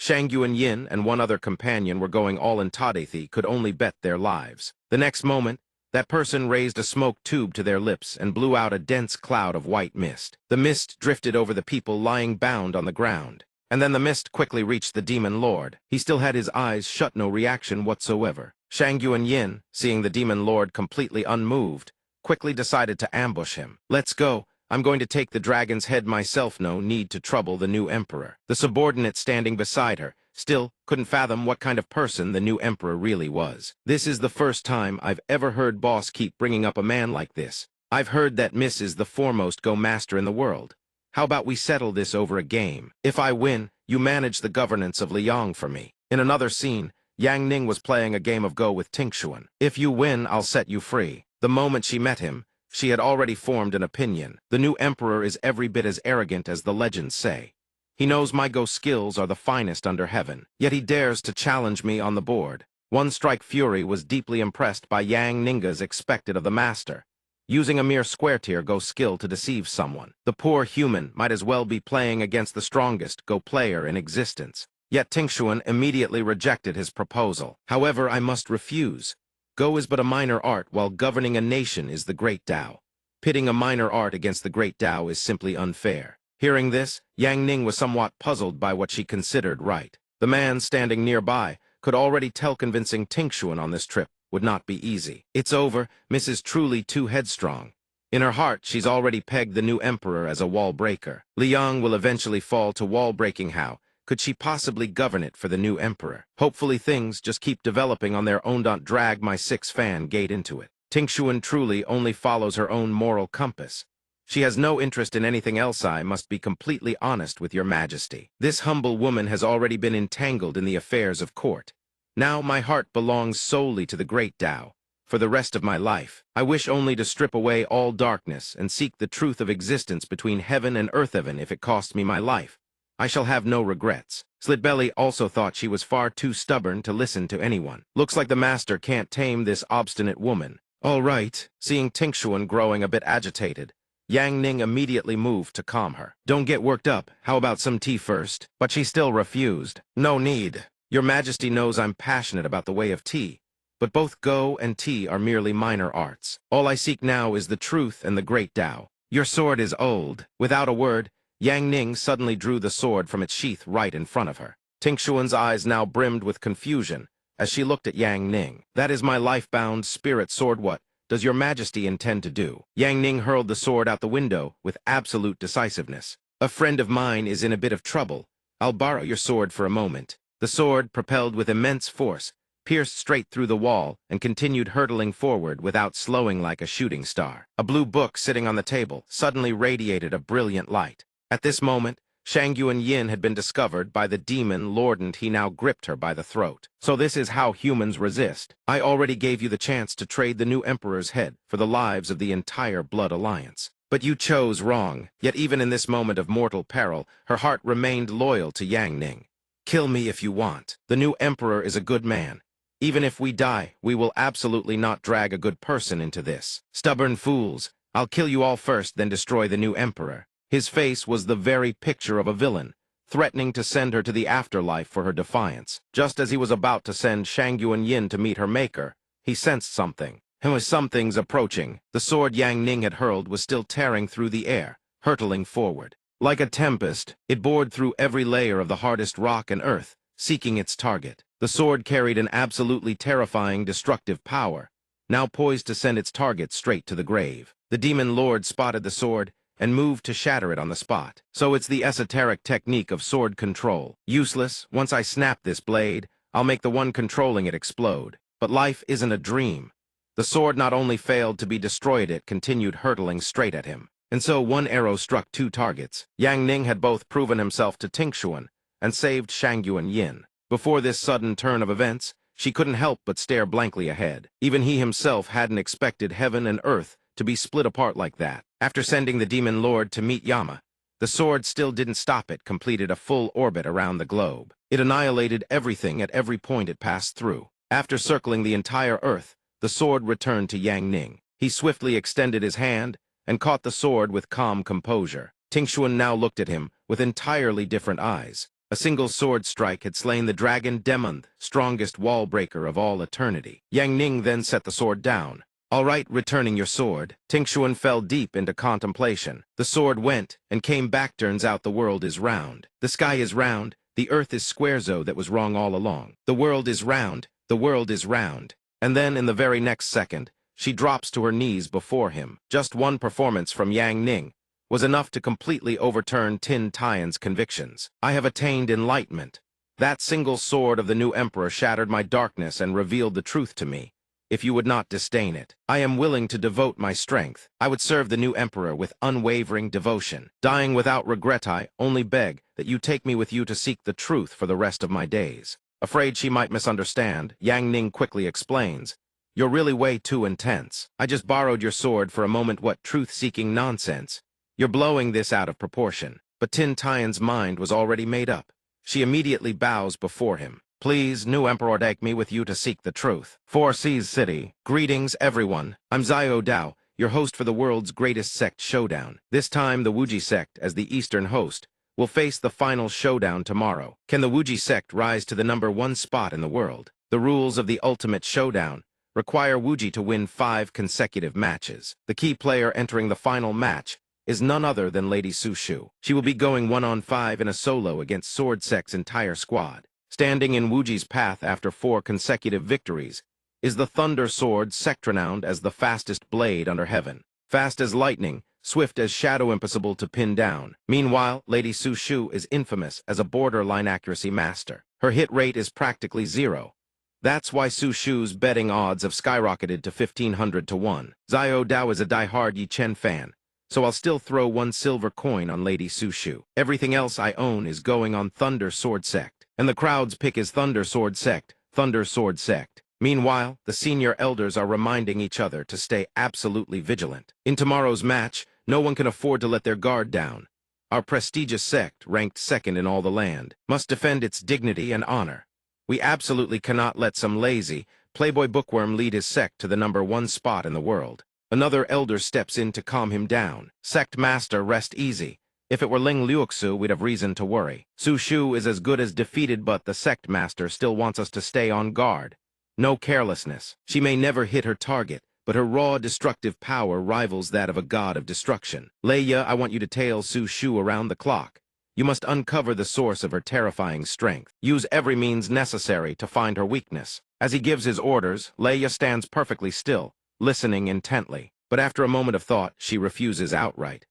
Shang Yuan Yin and one other companion were going all in Tadethi could only bet their lives. The next moment, that person raised a smoke tube to their lips and blew out a dense cloud of white mist. The mist drifted over the people lying bound on the ground. And then the mist quickly reached the demon lord. He still had his eyes shut, no reaction whatsoever. Shang Yuan Yin, seeing the demon lord completely unmoved, quickly decided to ambush him. "Let's go. I'm going to take the dragon's head myself. No need to trouble the new emperor." The subordinate standing beside her still couldn't fathom what kind of person the new emperor really was. "This is the first time I've ever heard boss keep bringing up a man like this. I've heard that Miss is the foremost go-master in the world. How about we settle this over a game? If I win, you manage the governance of Liang for me." In another scene, Yang Ning was playing a game of Go with Tingshuan. "If you win, I'll set you free." The moment she met him, she had already formed an opinion. The new emperor is every bit as arrogant as the legends say. He knows my Go skills are the finest under heaven, yet he dares to challenge me on the board. One Strike Fury was deeply impressed by Yang Ning's expected of the master, using a mere square-tier Go skill to deceive someone. The poor human might as well be playing against the strongest Go player in existence. Yet Tingshuan immediately rejected his proposal. "However, I must refuse. Go is but a minor art, while governing a nation is the great Tao. Pitting a minor art against the great Tao is simply unfair." Hearing this, Yang Ning was somewhat puzzled by what she considered right. The man standing nearby could already tell convincing Tingshuan on this trip would not be easy. "It's over. Miss is truly too headstrong. In her heart, she's already pegged the new emperor as a wall breaker. Liang will eventually fall to wall breaking. How could she possibly govern it for the new emperor? Hopefully things just keep developing on their own. Don't drag my six-fan gate into it." Tingshuan truly only follows her own moral compass. She has no interest in anything else. "I must be completely honest with your majesty. This humble woman has already been entangled in the affairs of court. Now my heart belongs solely to the great Tao. For the rest of my life, I wish only to strip away all darkness and seek the truth of existence between heaven and earth. Even if it costs me my life, I shall have no regrets." Slitbelly also thought she was far too stubborn to listen to anyone. "Looks like the master can't tame this obstinate woman." "All right." Seeing Tingshuan growing a bit agitated, Yang Ning immediately moved to calm her. "Don't get worked up. How about some tea first?" But she still refused. "No need. Your Majesty knows I'm passionate about the way of tea. But both Go and tea are merely minor arts. All I seek now is the truth and the great Tao. Your sword is old." Without a word, Yang Ning suddenly drew the sword from its sheath right in front of her. Tingshuan's eyes now brimmed with confusion as she looked at Yang Ning. "That is my life-bound spirit sword. What does your Majesty intend to do?" Yang Ning hurled the sword out the window with absolute decisiveness. "A friend of mine is in a bit of trouble. I'll borrow your sword for a moment." The sword, propelled with immense force, pierced straight through the wall and continued hurtling forward without slowing like a shooting star. A blue book sitting on the table suddenly radiated a brilliant light. At this moment, Shang Yuan Yin had been discovered by the demon lord, and he now gripped her by the throat. "So this is how humans resist. I already gave you the chance to trade the new emperor's head for the lives of the entire Blood Alliance. But you chose wrong." Yet even in this moment of mortal peril, her heart remained loyal to Yang Ning. "Kill me if you want. The new emperor is a good man. Even if we die, we will absolutely not drag a good person into this." "Stubborn fools. I'll kill you all first, then destroy the new emperor." His face was the very picture of a villain, threatening to send her to the afterlife for her defiance. Just as he was about to send Shang Yuan Yin to meet her maker, he sensed something. Something's approaching. The sword Yang Ning had hurled was still tearing through the air, hurtling forward. Like a tempest, it bored through every layer of the hardest rock and earth, seeking its target. The sword carried an absolutely terrifying destructive power, now poised to send its target straight to the grave. The demon lord spotted the sword and moved to shatter it on the spot. "So it's the esoteric technique of sword control. Useless. Once I snap this blade, I'll make the one controlling it explode. But life isn't a dream." The sword not only failed to be destroyed, it continued hurtling straight at him. And so one arrow struck two targets. Yang Ning had both proven himself to Tingshuan and saved Shang Yuan Yin. Before this sudden turn of events, she couldn't help but stare blankly ahead. Even he himself hadn't expected heaven and earth to be split apart like that. After sending the demon lord to meet Yama, the sword still didn't stop. It completed a full orbit around the globe. It annihilated everything at every point it passed through. After circling the entire earth, the sword returned to Yang Ning. He swiftly extended his hand and caught the sword with calm composure. Tingshuan now looked at him with entirely different eyes. A single sword strike had slain the dragon Demon, strongest wall breaker of all eternity. Yang Ning then set the sword down. "All right, returning your sword." Tingshuan fell deep into contemplation. The sword went and came back. Turns out the world is round. The sky is round. The earth is square. That was wrong all along. The world is round. The world is round. And then, in the very next second, she drops to her knees before him. Just one performance from Yang Ning was enough to completely overturn Tin Tian's convictions. "I have attained enlightenment. That single sword of the new emperor shattered my darkness and revealed the truth to me. If you would not disdain it, I am willing to devote my strength. I would serve the new emperor with unwavering devotion. Dying without regret, I only beg that you take me with you to seek the truth for the rest of my days." Afraid she might misunderstand, Yang Ning quickly explains, "You're really way too intense. I just borrowed your sword for a moment. What truth-seeking nonsense. You're blowing this out of proportion." But Tin Tian's mind was already made up. She immediately bows before him. "Please, new emperor, take me with you to seek the truth." 4 Seas City. Greetings, everyone. I'm Xiao Dao, your host for the world's greatest sect showdown. This time, the Wuji sect, as the Eastern host, will face the final showdown tomorrow. Can the Wuji sect rise to the #1 spot in the world? The rules of the ultimate showdown require Wuji to win 5 consecutive matches. The key player entering the final match is none other than Lady Su Shu. She will be going 1-on-5 in a solo against Sword Sect's entire squad. Standing in Wuji's path after 4 consecutive victories is the Thunder Sword, Sect renowned as the fastest blade under heaven. Fast as lightning, swift as shadow, impossible to pin down. Meanwhile, Lady Su Shu is infamous as a borderline accuracy master. Her hit rate is practically 0. That's why Su Shu's betting odds have skyrocketed to 1,500 to 1. Xiao Dao is a die-hard Yi Chen fan, so I'll still throw 1 silver coin on Lady Su Shu. Everything else I own is going on Thunder Sword Sect. And the crowd's pick is Thunder Sword Sect, Thunder Sword Sect. Meanwhile, the senior elders are reminding each other to stay absolutely vigilant. In tomorrow's match, no one can afford to let their guard down. Our prestigious sect, ranked 2nd in all the land, must defend its dignity and honor. We absolutely cannot let some lazy, playboy bookworm lead his sect to the #1 spot in the world. Another elder steps in to calm him down. "Sect master, rest easy. If it were Ling Liuxu, we'd have reason to worry. Su Shu is as good as defeated, but the sect master still wants us to stay on guard. No carelessness. She may never hit her target, but her raw destructive power rivals that of a god of destruction. Leia, I want you to tail Su Shu around the clock. You must uncover the source of her terrifying strength. Use every means necessary to find her weakness." As he gives his orders, Leia stands perfectly still, listening intently. But after a moment of thought, she refuses outright.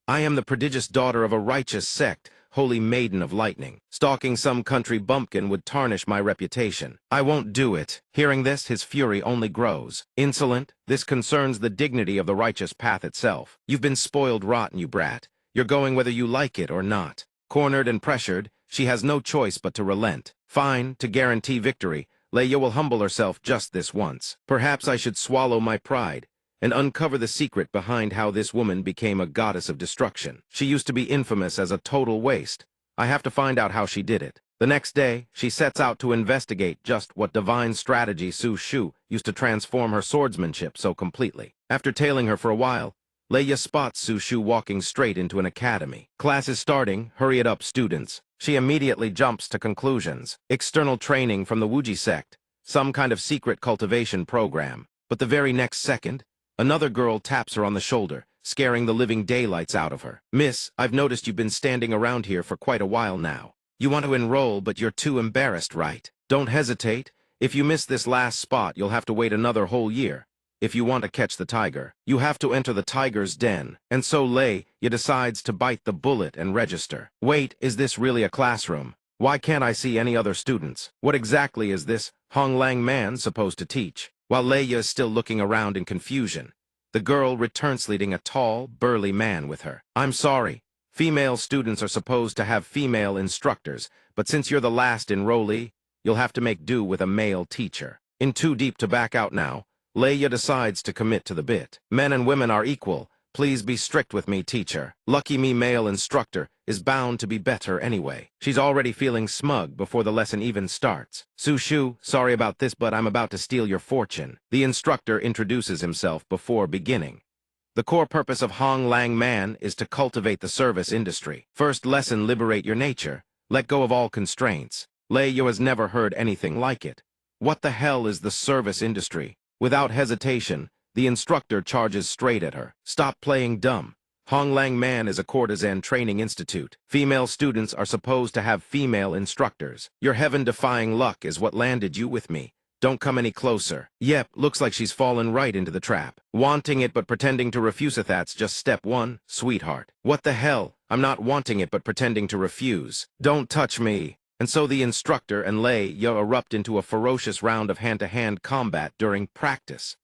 "I am the prodigious daughter of a righteous sect, holy maiden of lightning. Stalking some country bumpkin would tarnish my reputation. I won't do it." Hearing this, his fury only grows. "Insolent, this concerns the dignity of the righteous path itself. You've been spoiled rotten, you brat. You're going whether you like it or not." Cornered and pressured, she has no choice but to relent. Fine, to guarantee victory, Leia will humble herself just this once. "Perhaps I should swallow my pride and uncover the secret behind how this woman became a goddess of destruction. She used to be infamous as a total waste. I have to find out how she did it." The next day, she sets out to investigate just what divine strategy Su Shu used to transform her swordsmanship so completely. After tailing her for a while, Leia spots Su Shu walking straight into an academy. "Class is starting, hurry it up, students." She immediately jumps to conclusions. External training from the Wuji sect, some kind of secret cultivation program. But the very next second, another girl taps her on the shoulder, scaring the living daylights out of her. "Miss, I've noticed you've been standing around here for quite a while now. You want to enroll, but you're too embarrassed, right? Don't hesitate. If you miss this last spot, you'll have to wait another whole year. If you want to catch the tiger, you have to enter the tiger's den." And so Leia decides to bite the bullet and register. "Wait, is this really a classroom? Why can't I see any other students? What exactly is this Hong Lang man supposed to teach?" While Leia is still looking around in confusion, the girl returns leading a tall, burly man with her. "I'm sorry. Female students are supposed to have female instructors, but since you're the last enrollee, you'll have to make do with a male teacher." In too deep to back out now, Leia decides to commit to the bit. "Men and women are equal. Please be strict with me, teacher. Lucky me, male instructor is bound to be better anyway." She's already feeling smug before the lesson even starts. "Su Shu, sorry about this, but I'm about to steal your fortune." The instructor introduces himself before beginning. "The core purpose of Hong Lang Man is to cultivate the service industry. First lesson, liberate your nature. Let go of all constraints. Leo has never heard anything like it. What the hell is the service industry? Without hesitation, the instructor charges straight at her. Stop playing dumb. Honglang Man is a courtesan training institute. Female students are supposed to have female instructors. Your heaven-defying luck is what landed you with me. Don't come any closer. Yep, looks like she's fallen right into the trap. Wanting it but pretending to refuse it, that's just step one, sweetheart. What the hell? I'm not wanting it but pretending to refuse. Don't touch me. And so the instructor and Lei erupt into a ferocious round of hand-to-hand combat during practice.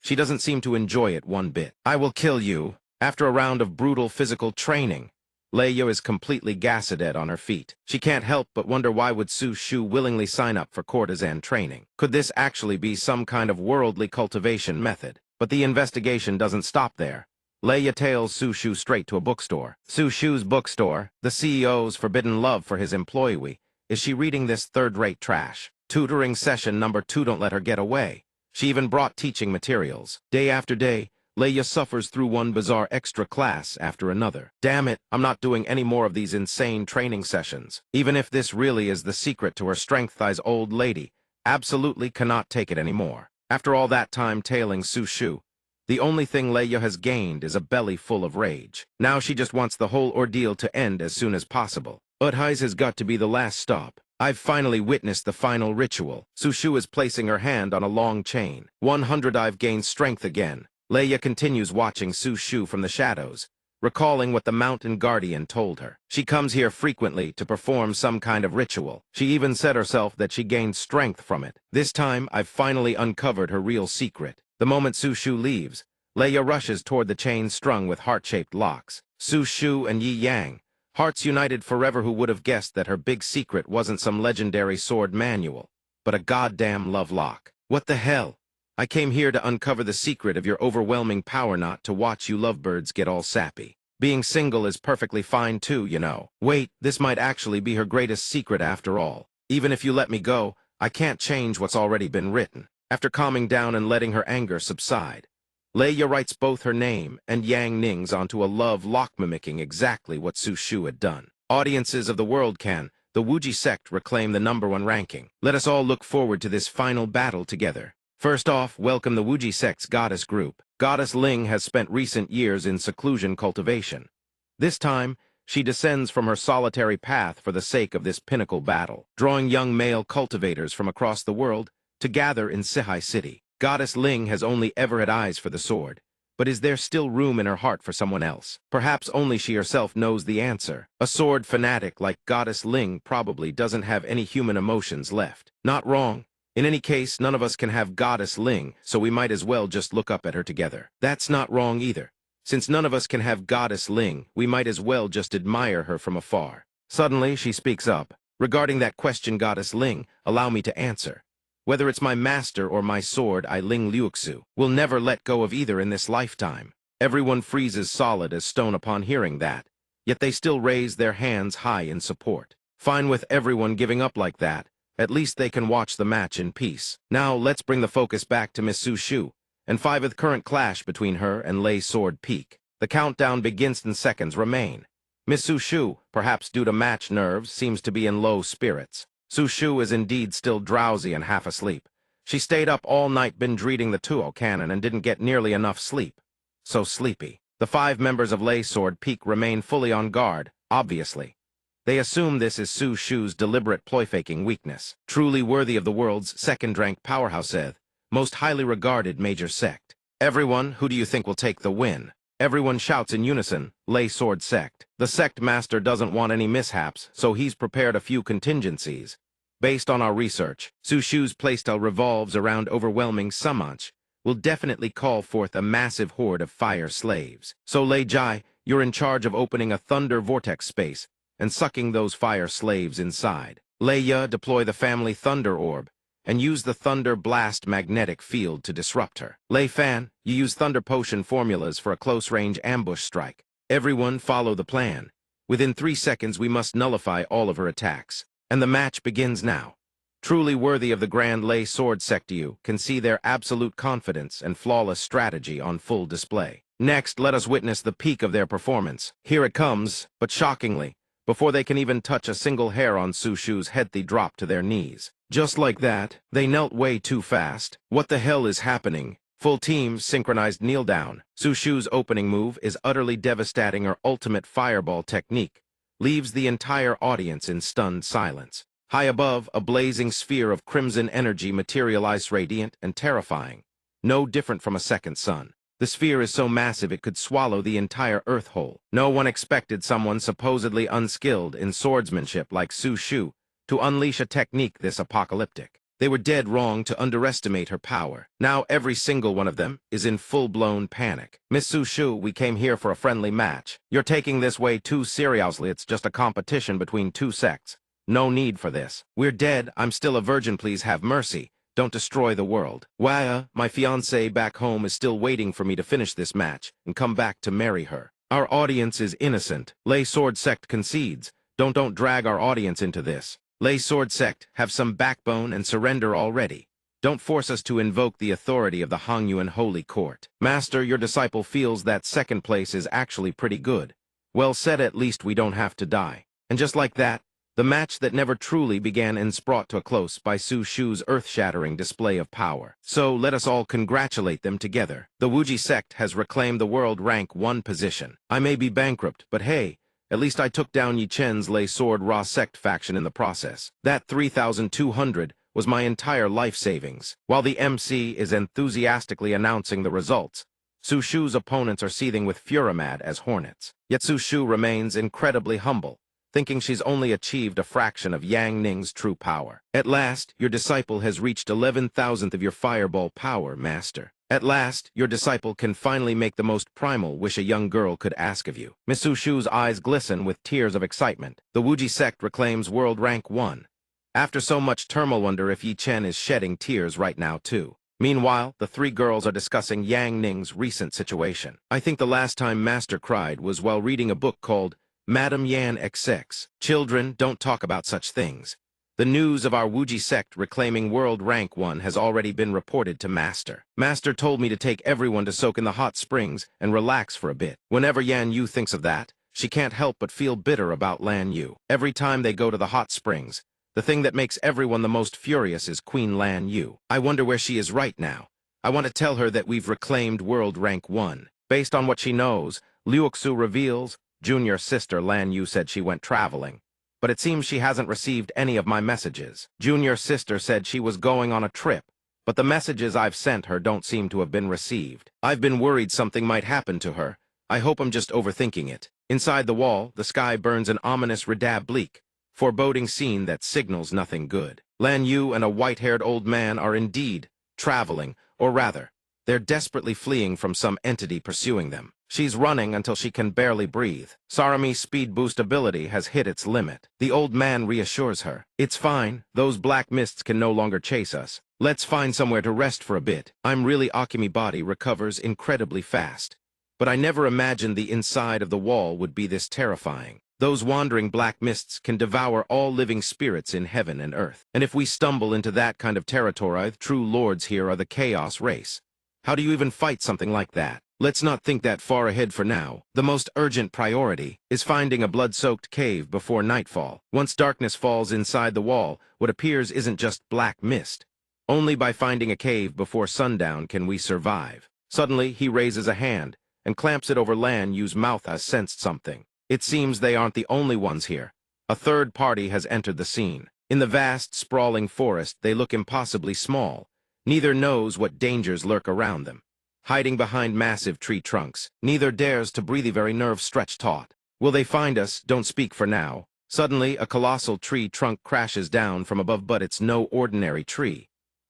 She doesn't seem to enjoy it one bit. I will kill you. After a round of brutal physical training, Leo is completely gassaded on her feet. She can't help but wonder why would Su Shu willingly sign up for courtesan training. Could this actually be some kind of worldly cultivation method? But the investigation doesn't stop there. Leia tails Su Shu straight to a bookstore. Su Shu's bookstore, the CEO's forbidden love for his employee. Is she reading this third-rate trash? Tutoring session number 2 don't let her get away. She even brought teaching materials. Day after day, Leia suffers through one bizarre extra class after another. Damn it, I'm not doing any more of these insane training sessions. Even if this really is the secret to her strength, thighs old lady absolutely cannot take it anymore. After all that time tailing Su Shu, the only thing Leia has gained is a belly full of rage. Now she just wants the whole ordeal to end as soon as possible. Uthai's has got to be the last stop. I've finally witnessed the final ritual. Su Shu is placing her hand on a long chain. 100. I've gained strength again. Leia continues watching Su Shu from the shadows, recalling what the mountain guardian told her. She comes here frequently to perform some kind of ritual. She even said herself that she gained strength from it. This time, I've finally uncovered her real secret. The moment Su Shu leaves, Leia rushes toward the chain strung with heart-shaped locks. Su Shu and Yi Yang, hearts united forever. Who would have guessed that her big secret wasn't some legendary sword manual, but a goddamn love lock? What the hell? I came here to uncover the secret of your overwhelming power, not to watch you lovebirds get all sappy. Being single is perfectly fine too, you know. Wait, this might actually be her greatest secret after all. Even if you let me go, I can't change what's already been written. After calming down and letting her anger subside, Leia writes both her name and Yang Ning's onto a love lock, mimicking exactly what Su Shu had done. Audiences of the world, can the Wuji Sect reclaim the #1 ranking? Let us all look forward to this final battle together. First off, welcome the Wuji Sect's goddess group. Goddess Ling has spent recent years in seclusion cultivation. This time, she descends from her solitary path for the sake of this pinnacle battle, drawing young male cultivators from across the world to gather in Sihai City. Goddess Ling has only ever had eyes for the sword, but is there still room in her heart for someone else? Perhaps only she herself knows the answer. A sword fanatic like Goddess Ling probably doesn't have any human emotions left. Not wrong. In any case, none of us can have Goddess Ling, so we might as well just look up at her together. That's not wrong either. Since none of us can have Goddess Ling, we might as well just admire her from afar. Suddenly, she speaks up. Regarding that question, Goddess Ling, allow me to answer. Whether it's my master or my sword, I Ling Liuxu will never let go of either in this lifetime. Everyone freezes solid as stone upon hearing that, yet they still raise their hands high in support. Fine with everyone giving up like that. At least they can watch the match in peace. Now let's bring the focus back to Miss Su Shu, and 5th current clash between her and Lei Sword Peak. The countdown begins and seconds remain. Miss Su Shu, perhaps due to match nerves, seems to be in low spirits. Su Shu is indeed still drowsy and half asleep. She stayed up all night binge reading the Tuo canon and didn't get nearly enough sleep. So sleepy. The 5 members of Lei Sword Peak remain fully on guard, obviously. They assume this is Su Shu's deliberate ploy-faking weakness. Truly worthy of the world's second-ranked powerhouse, most highly regarded major sect. Everyone, who do you think will take the win? Everyone shouts in unison, Lei Sword Sect. The sect master doesn't want any mishaps, so he's prepared a few contingencies. Based on our research, Su Shu's playstyle revolves around overwhelming summons, will definitely call forth a massive horde of fire slaves. So Lei Jai, you're in charge of opening a thunder vortex space and sucking those fire slaves inside. Leia, deploy the family Thunder Orb, and use the Thunder Blast magnetic field to disrupt her. Lei Fan, you use Thunder Potion formulas for a close-range ambush strike. Everyone follow the plan. Within 3 seconds we must nullify all of her attacks. And the match begins now. Truly worthy of the Grand Lei Sword Sect, you can see their absolute confidence and flawless strategy on full display. Next, let us witness the peak of their performance. Here it comes, but shockingly, Before they can even touch a single hair on Su Shu's head, they drop to their knees. Just like that, they knelt way too fast. What the hell is happening? Full team synchronized kneel down. Su Shu's opening move is utterly devastating. Her ultimate fireball technique leaves the entire audience in stunned silence. High above, a blazing sphere of crimson energy materialized, radiant and terrifying, no different from a second sun. The sphere is so massive it could swallow the entire Earth whole. No one expected someone supposedly unskilled in swordsmanship like Su Shu to unleash a technique this apocalyptic. They were dead wrong to underestimate her power. Now every single one of them is in full-blown panic. Miss Su Shu, we came here for a friendly match. You're taking this way too seriously. It's just a competition between two sects. No need for this. We're dead. I'm still a virgin. Please have mercy. Don't destroy the world. Waya, my fiancée back home, is still waiting for me to finish this match and come back to marry her. Our audience is innocent. Lay Sword Sect concedes. Don't drag our audience into this. Lay Sword Sect, have some backbone and surrender already. Don't force us to invoke the authority of the Hongyuan Holy Court. Master, your disciple feels that second place is actually pretty good. Well said, at least we don't have to die. And just like that, the match that never truly began ends brought to a close by Su Shu's earth-shattering display of power. So let us all congratulate them together. The Wuji Sect has reclaimed the world rank 1 position. I may be bankrupt, but hey, at least I took down Yi Chen's Lay Sword Ra Sect faction in the process. That 3,200 was my entire life savings. While the MC is enthusiastically announcing the results, Su Shu's opponents are seething with furimad as hornets. Yet Su Shu remains incredibly humble, thinking she's only achieved a fraction of Yang Ning's true power. At last, your disciple has reached 11,000th of your fireball power, Master. At last, your disciple can finally make the most primal wish a young girl could ask of you. Miss Su Shu's eyes glisten with tears of excitement. The Wuji Sect reclaims world rank 1. After so much turmoil, wonder if Yi Chen is shedding tears right now too. Meanwhile, the 3 girls are discussing Yang Ning's recent situation. I think the last time Master cried was while reading a book called Madame Yan XX. Children, don't talk about such things. The news of our Wuji Sect reclaiming world rank 1 has already been reported to Master. Master told me to take everyone to soak in the hot springs and relax for a bit. Whenever Yan Yu thinks of that, she can't help but feel bitter about Lan Yu. Every time they go to the hot springs, the thing that makes everyone the most furious is Queen Lan Yu. I wonder where she is right now. I want to tell her that we've reclaimed world rank 1. Based on what she knows, Liuxu reveals, Junior sister Lan Yu said she went traveling, but it seems she hasn't received any of my messages. Junior sister said she was going on a trip, but the messages I've sent her don't seem to have been received. I've been worried something might happen to her. I hope I'm just overthinking it. Inside the wall, the sky burns an ominous redab bleak, foreboding scene that signals nothing good. Lan Yu and a white-haired old man are indeed traveling, or rather, they're desperately fleeing from some entity pursuing them. She's running until she can barely breathe. Sarami's speed boost ability has hit its limit. The old man reassures her. It's fine. Those black mists can no longer chase us. Let's find somewhere to rest for a bit. I'm really Akimi body recovers incredibly fast. But I never imagined the inside of the wall would be this terrifying. Those wandering black mists can devour all living spirits in heaven and earth. And if we stumble into that kind of territory, the true lords here are the chaos race. How do you even fight something like that? Let's not think that far ahead for now. The most urgent priority is finding a blood-soaked cave before nightfall. Once darkness falls inside the wall, what appears isn't just black mist. Only by finding a cave before sundown can we survive. Suddenly, he raises a hand and clamps it over Lan Yu's mouth. Has sensed something. It seems they aren't the only ones here. A third party has entered the scene. In the vast, sprawling forest, they look impossibly small. Neither knows what dangers lurk around them. Hiding behind massive tree trunks, neither dares to breathe. The very nerve stretched taut. Will they find us? Don't speak for now. Suddenly, a colossal tree trunk crashes down from above, but it's no ordinary tree.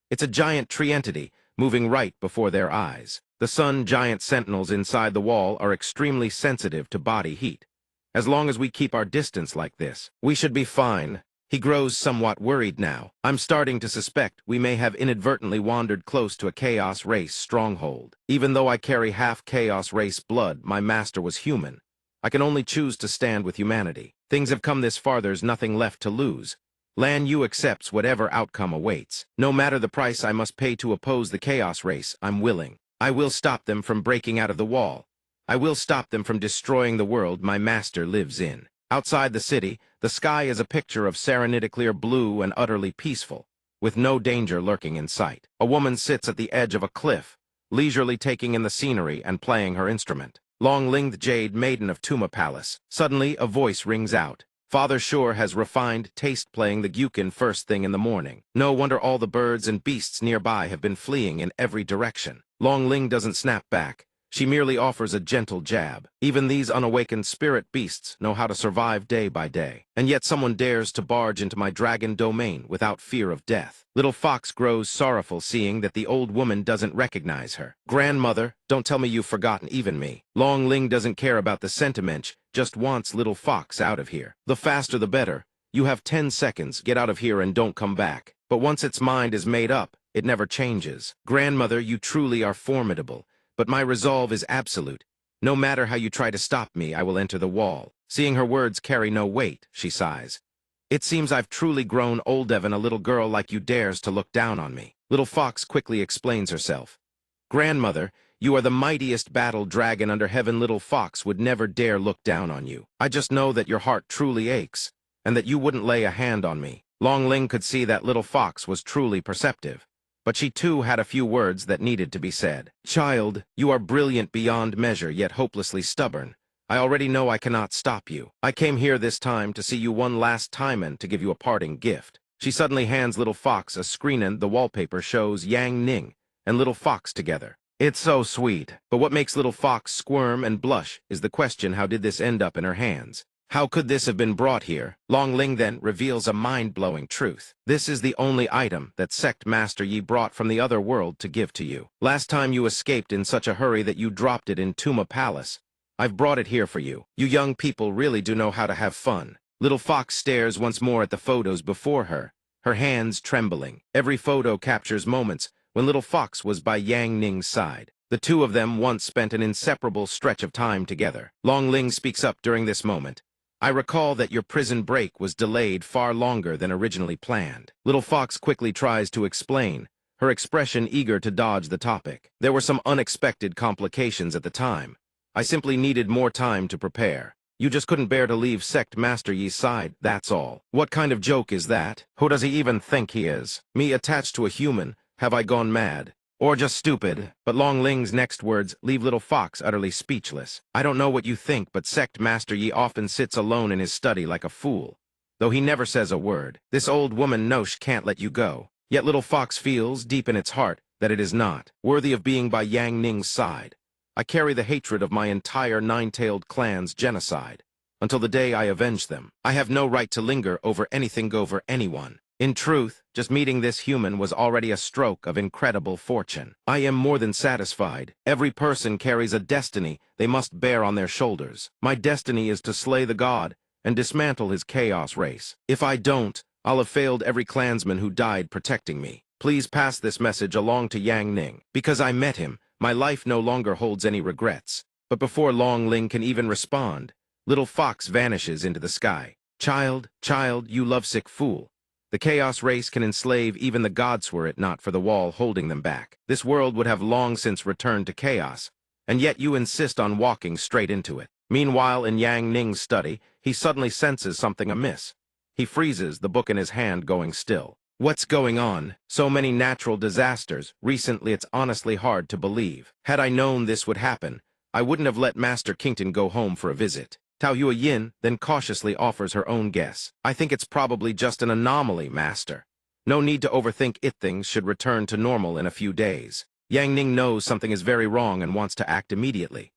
It's a giant tree entity, moving right before their eyes. The sun giant sentinels inside the wall are extremely sensitive to body heat. As long as we keep our distance like this, we should be fine. He grows somewhat worried now. I'm starting to suspect we may have inadvertently wandered close to a Chaos Race stronghold. Even though I carry half Chaos Race blood, my master was human. I can only choose to stand with humanity. Things have come this far, there's nothing left to lose. Lan Yu accepts whatever outcome awaits. No matter the price I must pay to oppose the Chaos Race, I'm willing. I will stop them from breaking out of the wall. I will stop them from destroying the world my master lives in. Outside the city, the sky is a picture of serenity clear blue and utterly peaceful, with no danger lurking in sight. A woman sits at the edge of a cliff, leisurely taking in the scenery and playing her instrument. Long-limbed jade maiden of Tuma Palace. Suddenly, a voice rings out. Father Sure has refined taste playing the gyukin first thing in the morning. No wonder all the birds and beasts nearby have been fleeing in every direction. Long Ling doesn't snap back. She merely offers a gentle jab. Even these unawakened spirit beasts know how to survive day by day. And yet someone dares to barge into my dragon domain without fear of death. Little Fox grows sorrowful seeing that the old woman doesn't recognize her. Grandmother, don't tell me you've forgotten even me. Long Ling doesn't care about the sentiment, just wants Little Fox out of here. The faster the better. You have 10 seconds, get out of here and don't come back. But once its mind is made up, it never changes. Grandmother, you truly are formidable. But my resolve is absolute. No matter how you try to stop me, I will enter the wall. Seeing her words carry no weight, she sighs. It seems I've truly grown old, Evan. A little girl like you dares to look down on me. Little Fox quickly explains herself. Grandmother, you are the mightiest battle dragon under heaven. Little Fox would never dare look down on you. I just know that your heart truly aches, and that you wouldn't lay a hand on me. Long Ling could see that Little Fox was truly perceptive. But she too had a few words that needed to be said. Child, you are brilliant beyond measure, yet hopelessly stubborn. I already know I cannot stop you. I came here this time to see you one last time and to give you a parting gift. She suddenly hands Little Fox a screen and the wallpaper shows Yang Ning and Little Fox together. It's so sweet, but what makes Little Fox squirm and blush is the question: how did this end up in her hands? How could this have been brought here? Long Ling then reveals a mind-blowing truth. This is the only item that Sect Master Yi brought from the other world to give to you. Last time you escaped in such a hurry that you dropped it in Tuma Palace. I've brought it here for you. You young people really do know how to have fun. Little Fox stares once more at the photos before her, her hands trembling. Every photo captures moments when Little Fox was by Yang Ning's side. The two of them once spent an inseparable stretch of time together. Long Ling speaks up during this moment. I recall that your prison break was delayed far longer than originally planned. Little Fox quickly tries to explain, her expression eager to dodge the topic. There were some unexpected complications at the time. I simply needed more time to prepare. You just couldn't bear to leave Sect Master Yi's side, that's all. What kind of joke is that? Who does he even think he is? Me attached to a human? Have I gone mad? Or just stupid? But Long Ling's next words leave Little Fox utterly speechless. I don't know what you think, but Sect Master Yi often sits alone in his study like a fool, though he never says a word. This old woman Nosh can't let you go. Yet Little Fox feels, deep in its heart, that it is not worthy of being by Yang Ning's side. I carry the hatred of my entire nine-tailed clan's genocide. Until the day I avenge them, I have no right to linger over anything over anyone. In truth, just meeting this human was already a stroke of incredible fortune. I am more than satisfied. Every person carries a destiny they must bear on their shoulders. My destiny is to slay the god and dismantle his chaos race. If I don't, I'll have failed every clansman who died protecting me. Please pass this message along to Yang Ning. Because I met him, my life no longer holds any regrets. But before Long Ling can even respond, Little Fox vanishes into the sky. Child, you lovesick fool. The chaos race can enslave even the gods were it not for the wall holding them back. This world would have long since returned to chaos, and yet you insist on walking straight into it. Meanwhile, in Yang Ning's study, he suddenly senses something amiss. He freezes, the book in his hand going still. What's going on? So many natural disasters. Recently, it's honestly hard to believe. Had I known this would happen, I wouldn't have let Master Kington go home for a visit. Tao Hua Yin then cautiously offers her own guess. I think it's probably just an anomaly, Master. No need to overthink it. Things should return to normal in a few days. Yang Ning knows something is very wrong and wants to act immediately.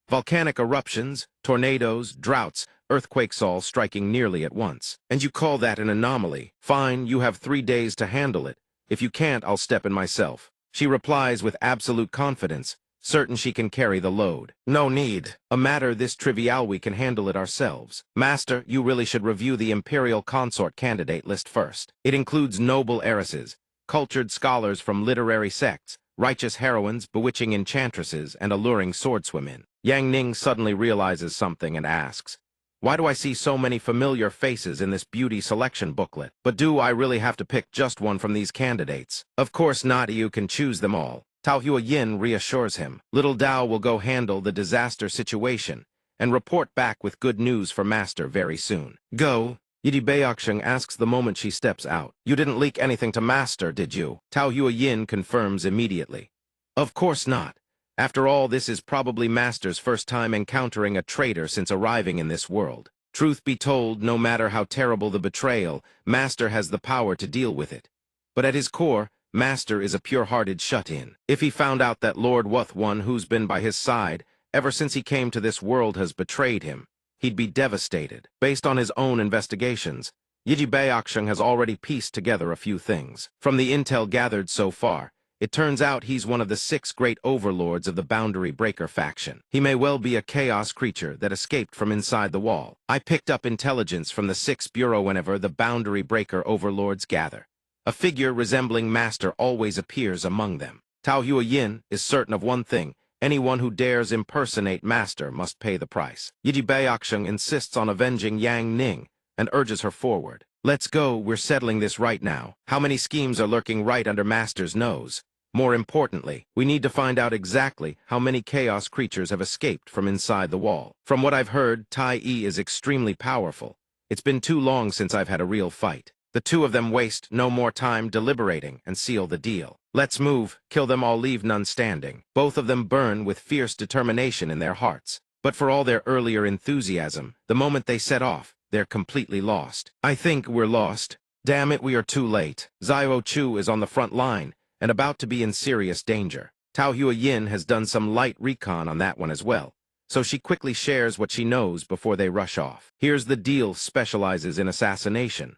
Volcanic eruptions, tornadoes, droughts, earthquakes all striking nearly at once. And you call that an anomaly? Fine, you have 3 days to handle it. If you can't, I'll step in myself. She replies with absolute confidence, certain she can carry the load. No need. A matter this trivial, we can handle it ourselves. Master, you really should review the Imperial Consort candidate list first. It includes noble heiresses, cultured scholars from literary sects, righteous heroines, bewitching enchantresses, and alluring swordswomen. Yang Ning suddenly realizes something and asks, why do I see so many familiar faces in this beauty selection booklet? But do I really have to pick just one from these candidates? Of course not, you can choose them all. Tao Hua Yin reassures him. Little Dao will go handle the disaster situation, and report back with good news for Master very soon. Go. Yidi Baeksheng asks the moment she steps out. You didn't leak anything to Master, did you? Tao Huayin confirms immediately. Of course not. After all, this is probably Master's first time encountering a traitor since arriving in this world. Truth be told, no matter how terrible the betrayal, Master has the power to deal with it. But at his core, Master is a pure-hearted shut-in. If he found out that Lord Wuthone, who's been by his side ever since he came to this world, has betrayed him, he'd be devastated. Based on his own investigations, Yiji Baeksheng has already pieced together a few things. From the intel gathered so far, it turns out he's one of the 6 great overlords of the Boundary Breaker faction. He may well be a chaos creature that escaped from inside the wall. I picked up intelligence from the 6th Bureau whenever the Boundary Breaker overlords gather. A figure resembling Master always appears among them. Tao Huayin is certain of one thing: anyone who dares impersonate Master must pay the price. Yiji Baeksheng insists on avenging Yang Ning and urges her forward. Let's go, we're settling this right now. How many schemes are lurking right under Master's nose? More importantly, we need to find out exactly how many chaos creatures have escaped from inside the wall. From what I've heard, Tai Yi is extremely powerful. It's been too long since I've had a real fight. The two of them waste no more time deliberating and seal the deal. Let's move, kill them all, leave none standing. Both of them burn with fierce determination in their hearts. But for all their earlier enthusiasm, the moment they set off, they're completely lost. I think we're lost. Damn it, we are too late. Xiao Chu is on the front line and about to be in serious danger. Tao Huayin has done some light recon on that one as well, so she quickly shares what she knows before they rush off. Here's the deal: specializes in assassination.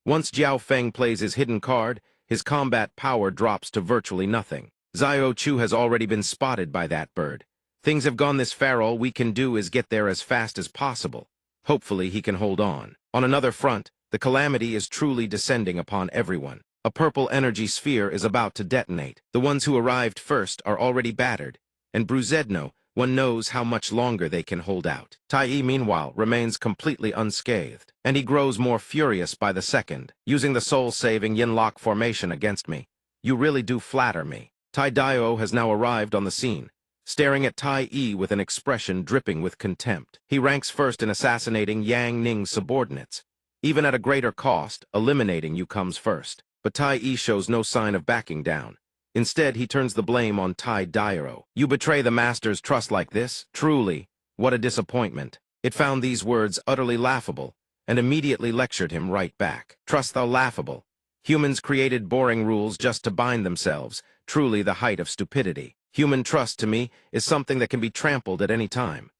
Once Jiao Feng plays his hidden card, his combat power drops to virtually nothing. Xiao Chu has already been spotted by that bird. Things have gone this far, all we can do is get there as fast as possible. Hopefully he can hold on. On another front, the calamity is truly descending upon everyone. A purple energy sphere is about to detonate. The ones who arrived first are already battered, and Bruzedno, one knows how much longer they can hold out. Tai Yi, meanwhile, remains completely unscathed, and he grows more furious by the second, using the soul-saving Yin-Lock formation against me. You really do flatter me. Tai Dio has now arrived on the scene, staring at Tai Yi with an expression dripping with contempt. He ranks first in assassinating Yang Ning's subordinates. Even at a greater cost, eliminating you comes first. But Tai Yi shows no sign of backing down. Instead, he turns the blame on Tai Dairo. You betray the Master's trust like this? Truly, what a disappointment. It found these words utterly laughable, and immediately lectured him right back. Trust thou laughable. Humans created boring rules just to bind themselves, truly the height of stupidity. Human trust, to me, is something that can be trampled at any time.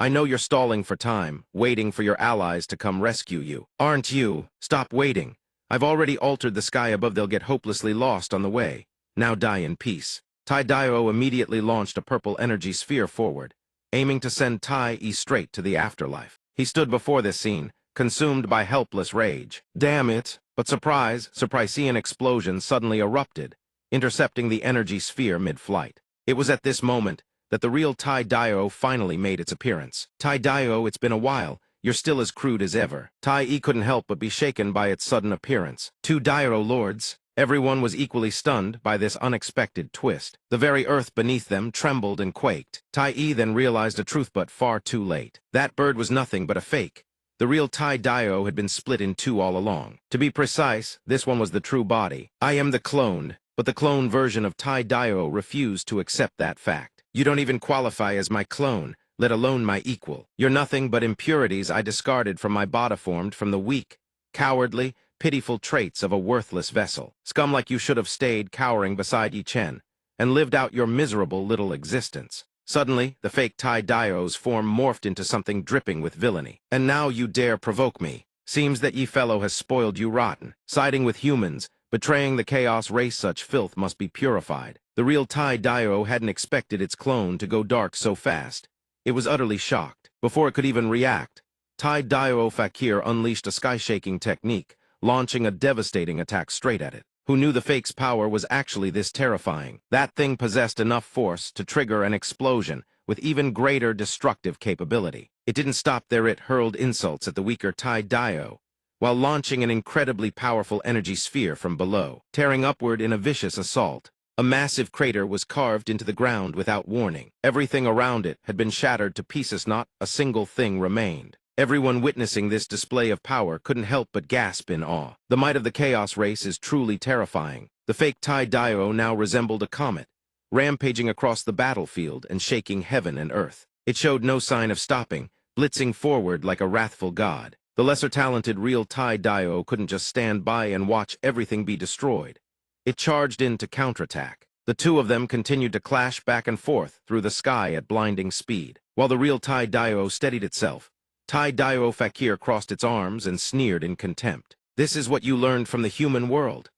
I know you're stalling for time, waiting for your allies to come rescue you. Aren't you? Stop waiting. I've already altered the sky above. They'll get hopelessly lost on the way. Now die in peace. Tai Dio immediately launched a purple energy sphere forward, aiming to send Tai Yi straight to the afterlife. He stood before this scene, consumed by helpless rage. Damn it! But surprise-ian explosion suddenly erupted, intercepting the energy sphere mid-flight. It was at this moment that the real Tai Dio finally made its appearance. Tai Dio, it's been a while. You're still as crude as ever. Tai Yi couldn't help but be shaken by its sudden appearance. 2 Dio lords. Everyone was equally stunned by this unexpected twist. The very earth beneath them trembled and quaked. Tai Yi then realized a truth, but far too late. That bird was nothing but a fake. The real Tai Dio had been split in 2 all along. To be precise, this one was the true body. I am the cloned, but the clone version of Tai Dio refused to accept that fact. You don't even qualify as my clone, let alone my equal. You're nothing but impurities I discarded from my body, formed from the weak, cowardly, pitiful traits of a worthless vessel. Scum like you should have stayed cowering beside Yi Chen and lived out your miserable little existence. Suddenly, the fake Tai Dio's form morphed into something dripping with villainy. And now you dare provoke me. Seems that ye fellow has spoiled you rotten. Siding with humans, betraying the chaos race, such filth must be purified. The real Tai Dio hadn't expected its clone to go dark so fast. It was utterly shocked. Before it could even react, Tai Dio Fakir unleashed a sky-shaking technique, launching a devastating attack straight at it. Who knew the fake's power was actually this terrifying? That thing possessed enough force to trigger an explosion with even greater destructive capability. It didn't stop there. It hurled insults at the weaker Tai Dio, while launching an incredibly powerful energy sphere from below, tearing upward in a vicious assault. A massive crater was carved into the ground without warning. Everything around it had been shattered to pieces, not a single thing remained. Everyone witnessing this display of power couldn't help but gasp in awe. The might of the Chaos race is truly terrifying. The fake Tai Dio now resembled a comet, rampaging across the battlefield and shaking heaven and earth. It showed no sign of stopping, blitzing forward like a wrathful god. The lesser-talented real Tai Dio couldn't just stand by and watch everything be destroyed. It charged in to counterattack. The two of them continued to clash back and forth through the sky at blinding speed. While the real Tai Dio steadied itself, Tai Dio Fakir crossed its arms and sneered in contempt. This is what you learned from the human world.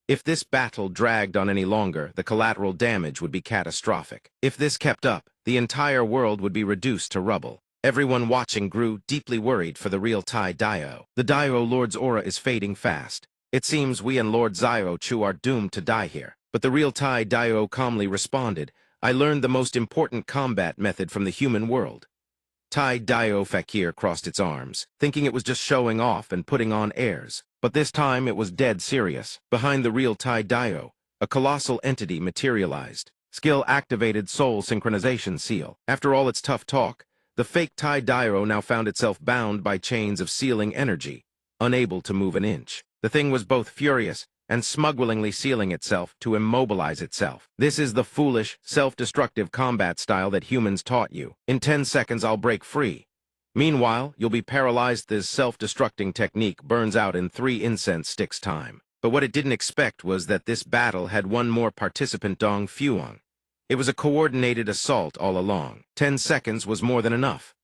If this battle dragged on any longer, the collateral damage would be catastrophic. If this kept up, the entire world would be reduced to rubble. Everyone watching grew deeply worried for the real Tai Dio. The Dio Lord's aura is fading fast. It seems we and Lord Zio Chu are doomed to die here. But the real Tai Dio calmly responded, I learned the most important combat method from the human world. Tai Dio Fakir crossed its arms, thinking it was just showing off and putting on airs. But this time it was dead serious. Behind the real Tai Dio, a colossal entity materialized. Skill-activated soul synchronization seal. After all its tough talk, the fake Tai Dio now found itself bound by chains of sealing energy, unable to move an inch. The thing was both furious and smugglingly sealing itself to immobilize itself. This is the foolish, self-destructive combat style that humans taught you. In 10 seconds, I'll break free. Meanwhile, you'll be paralyzed. This self-destructing technique burns out in 3 incense sticks time. But what it didn't expect was that this battle had one more participant, Dong Fuang. It was a coordinated assault all along. 10 seconds was more than enough.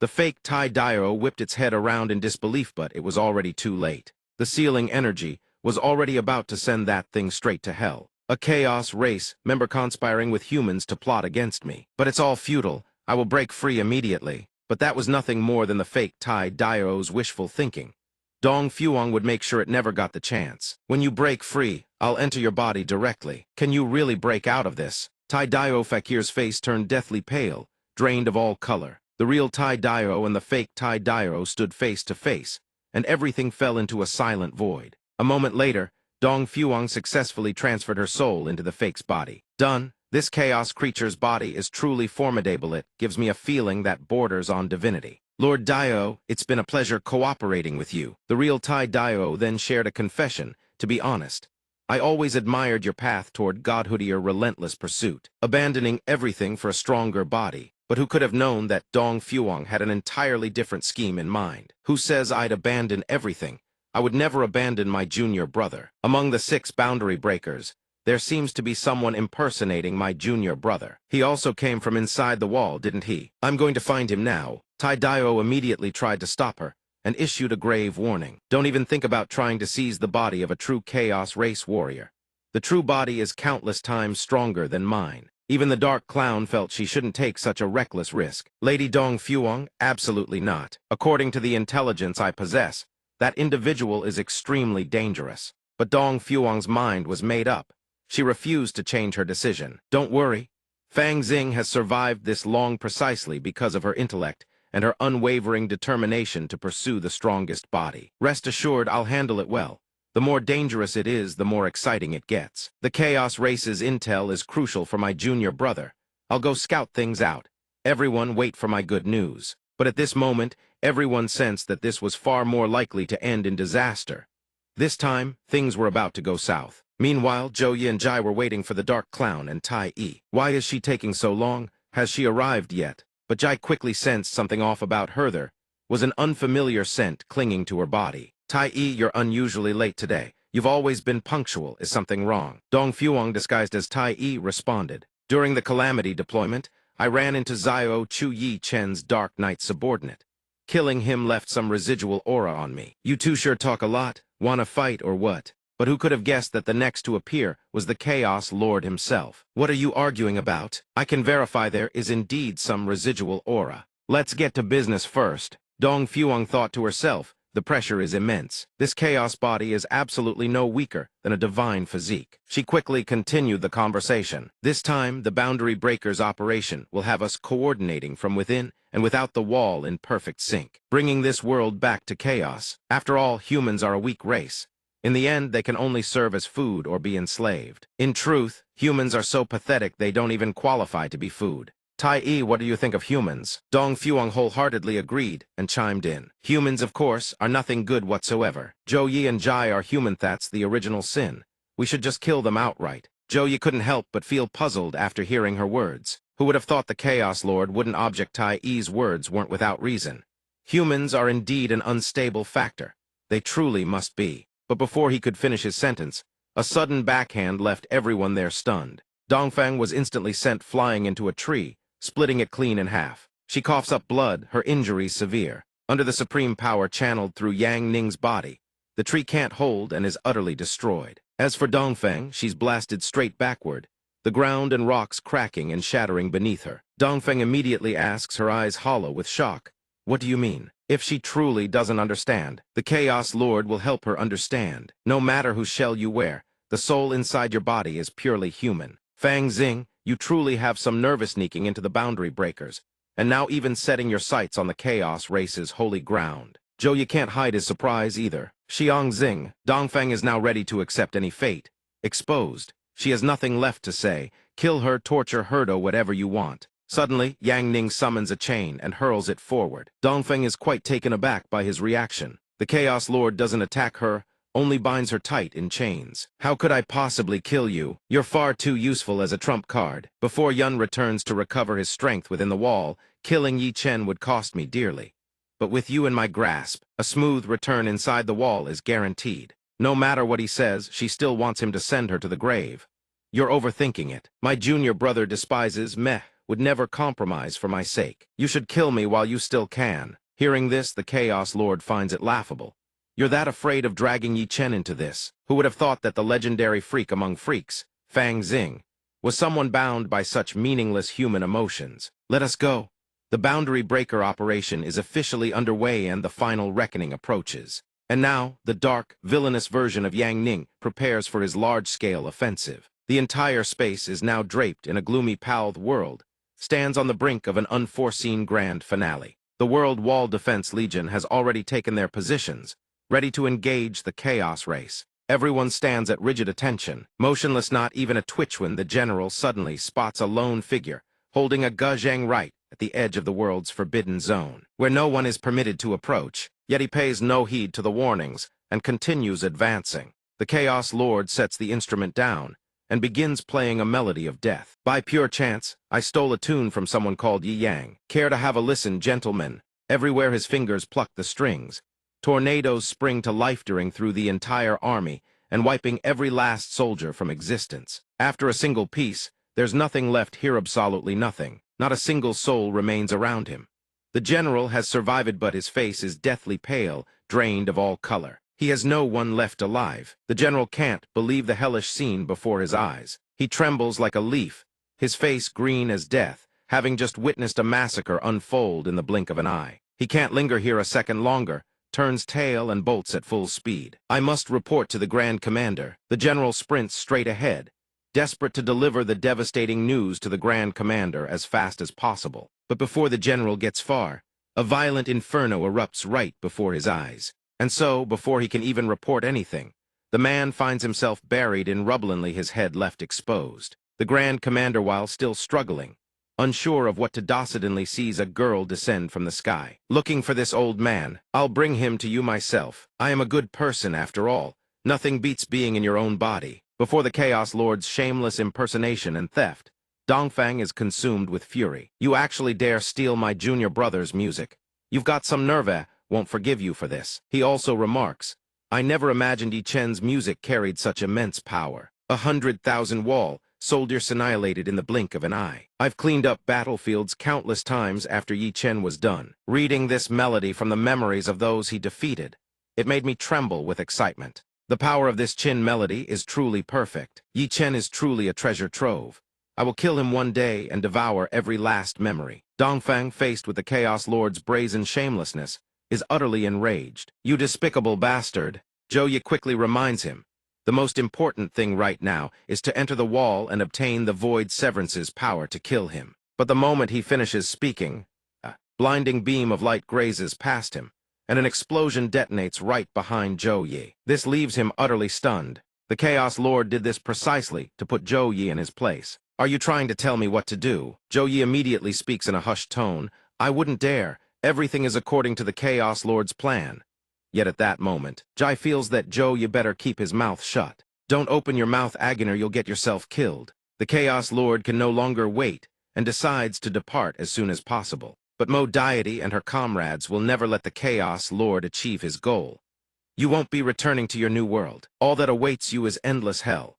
The fake Tai Dio whipped its head around in disbelief, but it was already too late. The sealing energy was already about to send that thing straight to hell. A chaos race member conspiring with humans to plot against me. But it's all futile. I will break free immediately. But that was nothing more than the fake Tai Dio's wishful thinking. Dong Fuang would make sure it never got the chance. When you break free, I'll enter your body directly. Can you really break out of this? Tai Dio Fakir's face turned deathly pale, drained of all color. The real Tai Dio and the fake Tai Dio stood face to face, and everything fell into a silent void. A moment later, Dong Fuang successfully transferred her soul into the fake's body. Done. This chaos creature's body is truly formidable. It gives me a feeling that borders on divinity. Lord Dio, it's been a pleasure cooperating with you. The real Tai Dio then shared a confession. To be honest, I always admired your path toward godhood, your relentless pursuit, abandoning everything for a stronger body. But who could have known that Dong Fuang had an entirely different scheme in mind? Who says I'd abandon everything? I would never abandon my junior brother. Among the 6 boundary breakers, there seems to be someone impersonating my junior brother. He also came from inside the wall, didn't he? I'm going to find him now. Tai Dio immediately tried to stop her and issued a grave warning. Don't even think about trying to seize the body of a true chaos race warrior. The true body is countless times stronger than mine. Even the dark clown felt she shouldn't take such a reckless risk. Lady Dong Fuang, absolutely not. According to the intelligence I possess, that individual is extremely dangerous. But Dong Fuang's mind was made up. She refused to change her decision. Don't worry. Fang Xing has survived this long precisely because of her intellect and her unwavering determination to pursue the strongest body. Rest assured, I'll handle it well. The more dangerous it is, the more exciting it gets. The Chaos Race's intel is crucial for my junior brother. I'll go scout things out. Everyone wait for my good news. But at this moment, everyone sensed that this was far more likely to end in disaster. This time, things were about to go south. Meanwhile, Zhou Yi and Jai were waiting for the Dark Clown and Tai Yi. Why is she taking so long? Has she arrived yet? But Jai quickly sensed something off about her. There was an unfamiliar scent clinging to her body. Tai Yi, you're unusually late today. You've always been punctual. Is something wrong? Dong Fuang, disguised as Tai Yi, responded. During the Calamity deployment, I ran into Zio Chu Yi Chen's Dark Knight subordinate. Killing him left some residual aura on me. You two sure talk a lot. Wanna fight or what? But who could have guessed that the next to appear was the Chaos Lord himself? What are you arguing about? I can verify there is indeed some residual aura. Let's get to business first. Dong Fuang thought to herself, the pressure is immense. This chaos body is absolutely no weaker than a divine physique. She quickly continued the conversation. This time, the Boundary Breakers operation will have us coordinating from within and without the wall in perfect sync, bringing this world back to chaos. After all, humans are a weak race. In the end, they can only serve as food or be enslaved. In truth, humans are so pathetic they don't even qualify to be food. Tai-E, what do you think of humans? Dong Fuang wholeheartedly agreed and chimed in. Humans, of course, are nothing good whatsoever. Zhou Yi and Jai are human, that's the original sin. We should just kill them outright. Zhou Yi couldn't help but feel puzzled after hearing her words. Who would have thought the Chaos Lord wouldn't object Tai-E's words weren't without reason? Humans are indeed an unstable factor. They truly must be. But before he could finish his sentence, a sudden backhand left everyone there stunned. Dongfang was instantly sent flying into a tree, splitting it clean in half. She coughs up blood, her injuries severe. Under the supreme power channeled through Yang Ning's body, the tree can't hold and is utterly destroyed. As for Dongfeng, she's blasted straight backward, the ground and rocks cracking and shattering beneath her. Dongfeng immediately asks, her eyes hollow with shock, "What do you mean?" If she truly doesn't understand, the Chaos Lord will help her understand. No matter whose shell you wear, the soul inside your body is purely human. Fang Xing, you truly have some nervous sneaking into the boundary breakers, and now even setting your sights on the Chaos Race's holy ground. Zhou Yi can't hide his surprise either. Xiang Xing, Dongfeng is now ready to accept any fate. Exposed, she has nothing left to say. Kill her, torture her, do whatever you want. Suddenly, Yang Ning summons a chain and hurls it forward. Dongfeng is quite taken aback by his reaction. The Chaos Lord doesn't attack her, only binds her tight in chains. How could I possibly kill you? You're far too useful as a trump card. Before Yun returns to recover his strength within the wall, killing Yi Chen would cost me dearly. But with you in my grasp, a smooth return inside the wall is guaranteed. No matter what he says, she still wants him to send her to the grave. You're overthinking it. My junior brother despises meh. Would never compromise for my sake. You should kill me while you still can. Hearing this, the Chaos Lord finds it laughable. You're that afraid of dragging Yi Chen into this? Who would have thought that the legendary freak among freaks, Fang Xing, was someone bound by such meaningless human emotions? Let us go. The boundary breaker operation is officially underway and the final reckoning approaches. And now, the dark, villainous version of Yang Ning prepares for his large-scale offensive. The entire space is now draped in a gloomy paled world, stands on the brink of an unforeseen grand finale. The World Wall Defense Legion has already taken their positions, ready to engage the Chaos Race. Everyone stands at rigid attention, motionless, not even a twitch, when the general suddenly spots a lone figure, holding a guzheng right at the edge of the world's forbidden zone, where no one is permitted to approach. Yet he pays no heed to the warnings and continues advancing. The Chaos Lord sets the instrument down and begins playing a melody of death. By pure chance, I stole a tune from someone called Yi Yang. Care to have a listen, gentlemen? Everywhere his fingers pluck the strings, tornadoes spring to life, during through the entire army and wiping every last soldier from existence. After a single piece, there's nothing left here, absolutely nothing. Not a single soul remains around him. The general has survived, but his face is deathly pale, drained of all color. He has no one left alive. The general can't believe the hellish scene before his eyes. He trembles like a leaf, his face green as death, having just witnessed a massacre unfold in the blink of an eye. He can't linger here a second longer, turns tail and bolts at full speed. I must report to the Grand Commander. The general sprints straight ahead, desperate to deliver the devastating news to the Grand Commander as fast as possible. But before the general gets far, a violent inferno erupts right before his eyes. And so, before he can even report anything, the man finds himself buried in rubble, his head left exposed. The Grand Commander, while still struggling, unsure of what to do, suddenly sees a girl descend from the sky. Looking for this old man, I'll bring him to you myself. I am a good person after all. Nothing beats being in your own body. Before the Chaos Lord's shameless impersonation and theft, Dongfang is consumed with fury. You actually dare steal my junior brother's music? You've got some nerve. Won't forgive you for this. He also remarks, I never imagined Yi Chen's music carried such immense power. 100,000 wall soldiers annihilated in the blink of an eye. I've cleaned up battlefields countless times after Yi Chen was done. Reading this melody from the memories of those he defeated, it made me tremble with excitement. The power of this Qin melody is truly perfect. Yi Chen is truly a treasure trove. I will kill him one day and devour every last memory. Dongfang, faced with the Chaos Lord's brazen shamelessness, is utterly enraged. You despicable bastard, Zhou Yi quickly reminds him. The most important thing right now is to enter the wall and obtain the Void Severance's power to kill him. But the moment he finishes speaking, a blinding beam of light grazes past him, and an explosion detonates right behind Zhou Yi. This leaves him utterly stunned. The Chaos Lord did this precisely to put Zhou Yi in his place. "Are you trying to tell me what to do?" Zhou Yi immediately speaks in a hushed tone. "I wouldn't dare. Everything is according to the Chaos Lord's plan." Yet at that moment, Jai feels that Zhou Yi better keep his mouth shut. "Don't open your mouth, Agon, or you'll get yourself killed." The Chaos Lord can no longer wait and decides to depart as soon as possible. But Mo Deity and her comrades will never let the Chaos Lord achieve his goal. "You won't be returning to your new world. All that awaits you is endless hell."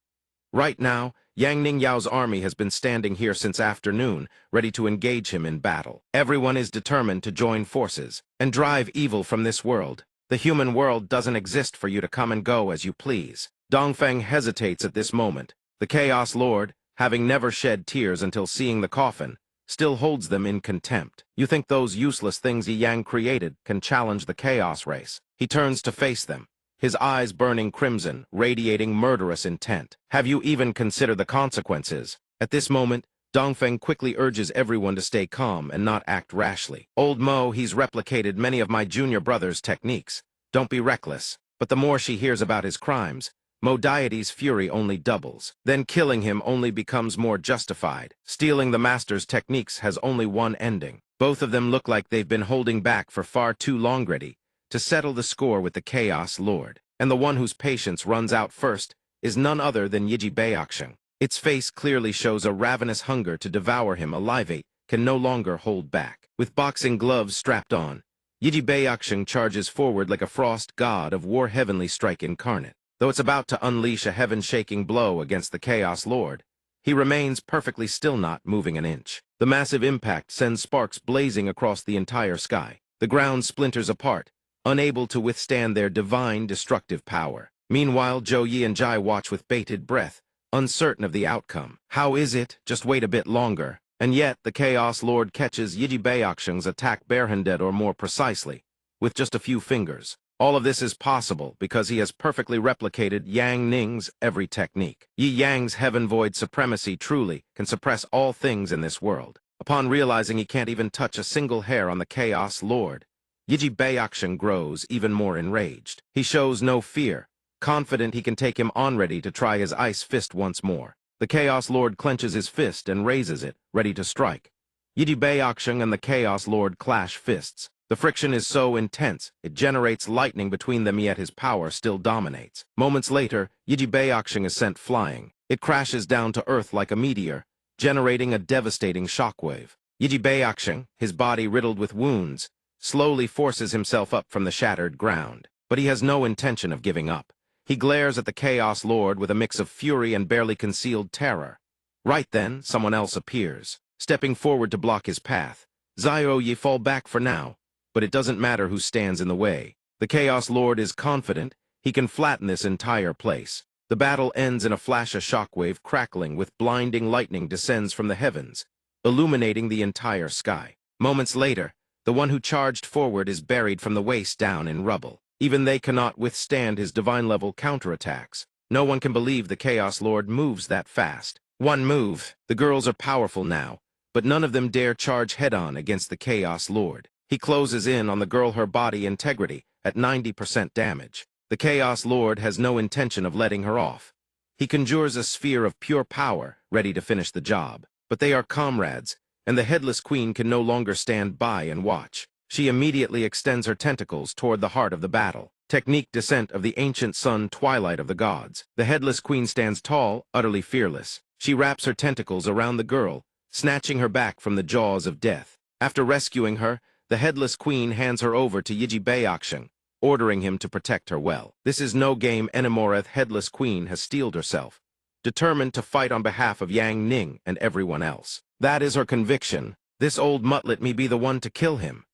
Right now, Yang Ningyao's army has been standing here since afternoon, ready to engage him in battle. Everyone is determined to join forces and drive evil from this world. The human world doesn't exist for you to come and go as you please. Dongfeng hesitates at this moment. The Chaos Lord, having never shed tears until seeing the coffin, still holds them in contempt. "You think those useless things Yi Yang created can challenge the Chaos race?" He turns to face them, his eyes burning crimson, radiating murderous intent. "Have you even considered the consequences?" At this moment, Dongfeng quickly urges everyone to stay calm and not act rashly. "Old Mo, he's replicated many of my junior brother's techniques. Don't be reckless." But the more she hears about his crimes, Mo Deity's fury only doubles. Then killing him only becomes more justified. Stealing the master's techniques has only one ending. Both of them look like they've been holding back for far too long, ready to settle the score with the Chaos Lord. And the one whose patience runs out first is none other than Yiji Baeksheng. Its face clearly shows a ravenous hunger to devour him alive. It can no longer hold back. With boxing gloves strapped on, Yiji Baeksheng charges forward like a frost god of war heavenly strike incarnate. Though it's about to unleash a heaven-shaking blow against the Chaos Lord, he remains perfectly still, not moving an inch. The massive impact sends sparks blazing across the entire sky. The ground splinters apart, unable to withstand their divine destructive power. Meanwhile, Zhou Yi and Jai watch with bated breath, uncertain of the outcome. How is it? Just wait a bit longer. And yet, the Chaos Lord catches Yiji Baeksheng's attack barehanded, or more precisely, with just a few fingers. All of this is possible because he has perfectly replicated Yang Ning's every technique. Yi Yang's heaven-void supremacy truly can suppress all things in this world. Upon realizing he can't even touch a single hair on the Chaos Lord, Yiji Baeksheng grows even more enraged. He shows no fear, confident he can take him on, ready to try his ice fist once more. The Chaos Lord clenches his fist and raises it, ready to strike. Yiji Baeksheng and the Chaos Lord clash fists. The friction is so intense, it generates lightning between them, yet his power still dominates. Moments later, Yiji Baeksheng is sent flying. It crashes down to earth like a meteor, generating a devastating shockwave. Yiji Baeksheng, his body riddled with wounds, slowly forces himself up from the shattered ground. But he has no intention of giving up. He glares at the Chaos Lord with a mix of fury and barely concealed terror. Right then, someone else appears, stepping forward to block his path. Zhou Yi fall back for now. But it doesn't matter who stands in the way. The Chaos Lord is confident he can flatten this entire place. The battle ends in a flash. A shockwave crackling with blinding lightning descends from the heavens, illuminating the entire sky. Moments later, the one who charged forward is buried from the waist down in rubble. Even they cannot withstand his divine-level counterattacks. No one can believe the Chaos Lord moves that fast. One move. The girls are powerful now, but none of them dare charge head-on against the Chaos Lord. He closes in on the girl, her body integrity at 90% damage. The Chaos Lord has no intention of letting her off. He conjures a sphere of pure power, ready to finish the job. But they are comrades, and the Headless Queen can no longer stand by and watch. She immediately extends her tentacles toward the heart of the battle. Technique descent of the ancient sun, twilight of the gods. The Headless Queen stands tall, utterly fearless. She wraps her tentacles around the girl, snatching her back from the jaws of death. After rescuing her, the Headless Queen hands her over to Yiji Baeksheng, ordering him to protect her well. This is no game anymore. Headless Queen has steeled herself, determined to fight on behalf of Yang Ning and everyone else. That is her conviction. This old mutt let me be the one to kill him.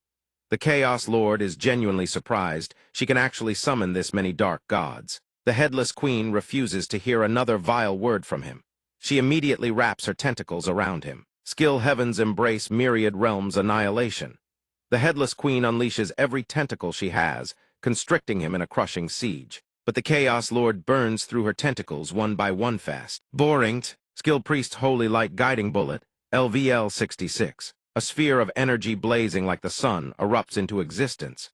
The Chaos Lord is genuinely surprised she can actually summon this many dark gods. The Headless Queen refuses to hear another vile word from him. She immediately wraps her tentacles around him. Skill heavens embrace myriad realms annihilation. The Headless Queen unleashes every tentacle she has, constricting him in a crushing siege. But the Chaos Lord burns through her tentacles one by one fast. Boring. Skill Priest Holy Light Guiding Bullet, LVL 66. A sphere of energy blazing like the sun erupts into existence,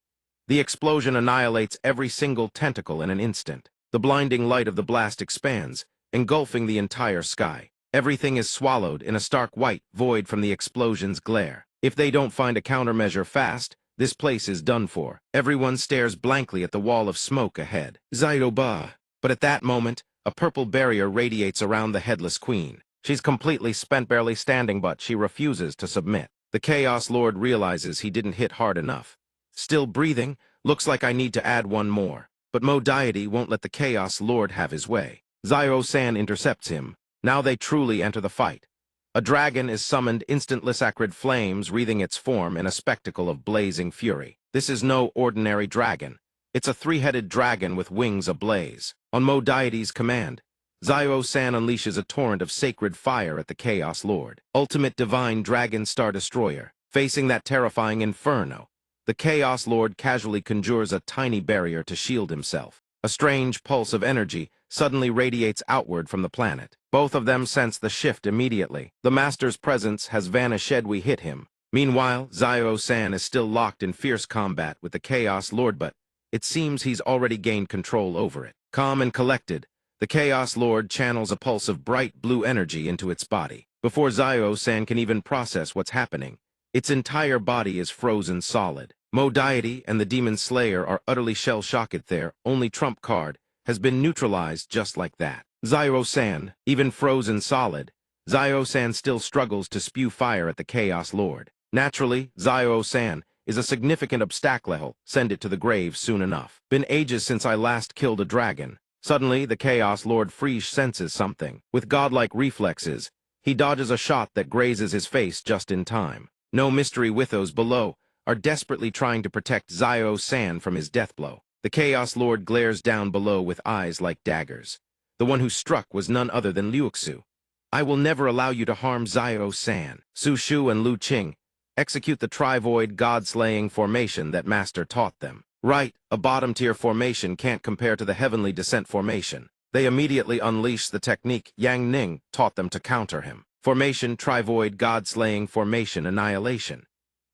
The explosion annihilates every single tentacle in an instant. The blinding light of the blast expands, engulfing the entire sky. Everything is swallowed in a stark white void from the explosion's glare. If they don't find a countermeasure fast, this place is done for. Everyone stares blankly at the wall of smoke ahead. Zairoba. But at that moment, a purple barrier radiates around the headless queen. She's completely spent, barely standing, but she refuses to submit. The Chaos Lord realizes he didn't hit hard enough. Still breathing, looks like I need to add one more. But Mo Deity won't let the Chaos Lord have his way. Zio-san intercepts him. Now they truly enter the fight. A dragon is summoned, instantless acrid flames wreathing its form in a spectacle of blazing fury. This is no ordinary dragon. It's a three-headed dragon with wings ablaze. On Mo Deity's command, Zio-san unleashes a torrent of sacred fire at the Chaos Lord. Ultimate Divine Dragon Star Destroyer. Facing that terrifying inferno, the Chaos Lord casually conjures a tiny barrier to shield himself. A strange pulse of energy suddenly radiates outward from the planet. Both of them sense the shift immediately. The Master's presence has vanished. We hit him. Meanwhile, Zio-san is still locked in fierce combat with the Chaos Lord, but it seems he's already gained control over it. Calm and collected, the Chaos Lord channels a pulse of bright blue energy into its body. Before Zio-san can even process what's happening, its entire body is frozen solid. Mo Deity and the Demon Slayer are utterly shell-shocked. Their only trump card has been neutralized just like that. Zio-san, even frozen solid, Zio-san still struggles to spew fire at the Chaos Lord. Naturally, Zio-san is a significant obstacle. Send it to the grave soon enough. Been ages since I last killed a dragon. Suddenly, the Chaos Lord Friege senses something. With godlike reflexes, he dodges a shot that grazes his face just in time. No mystery with those below are desperately trying to protect Zio-san from his death blow. The Chaos Lord glares down below with eyes like daggers. The one who struck was none other than Liuxu. I will never allow you to harm Zio-san. Su Shu and Lu Qing execute the trivoid god-slaying formation that Master taught them. Right, a bottom-tier formation can't compare to the heavenly descent formation. They immediately unleash the technique Yang Ning taught them to counter him. Formation trivoid god-slaying formation annihilation.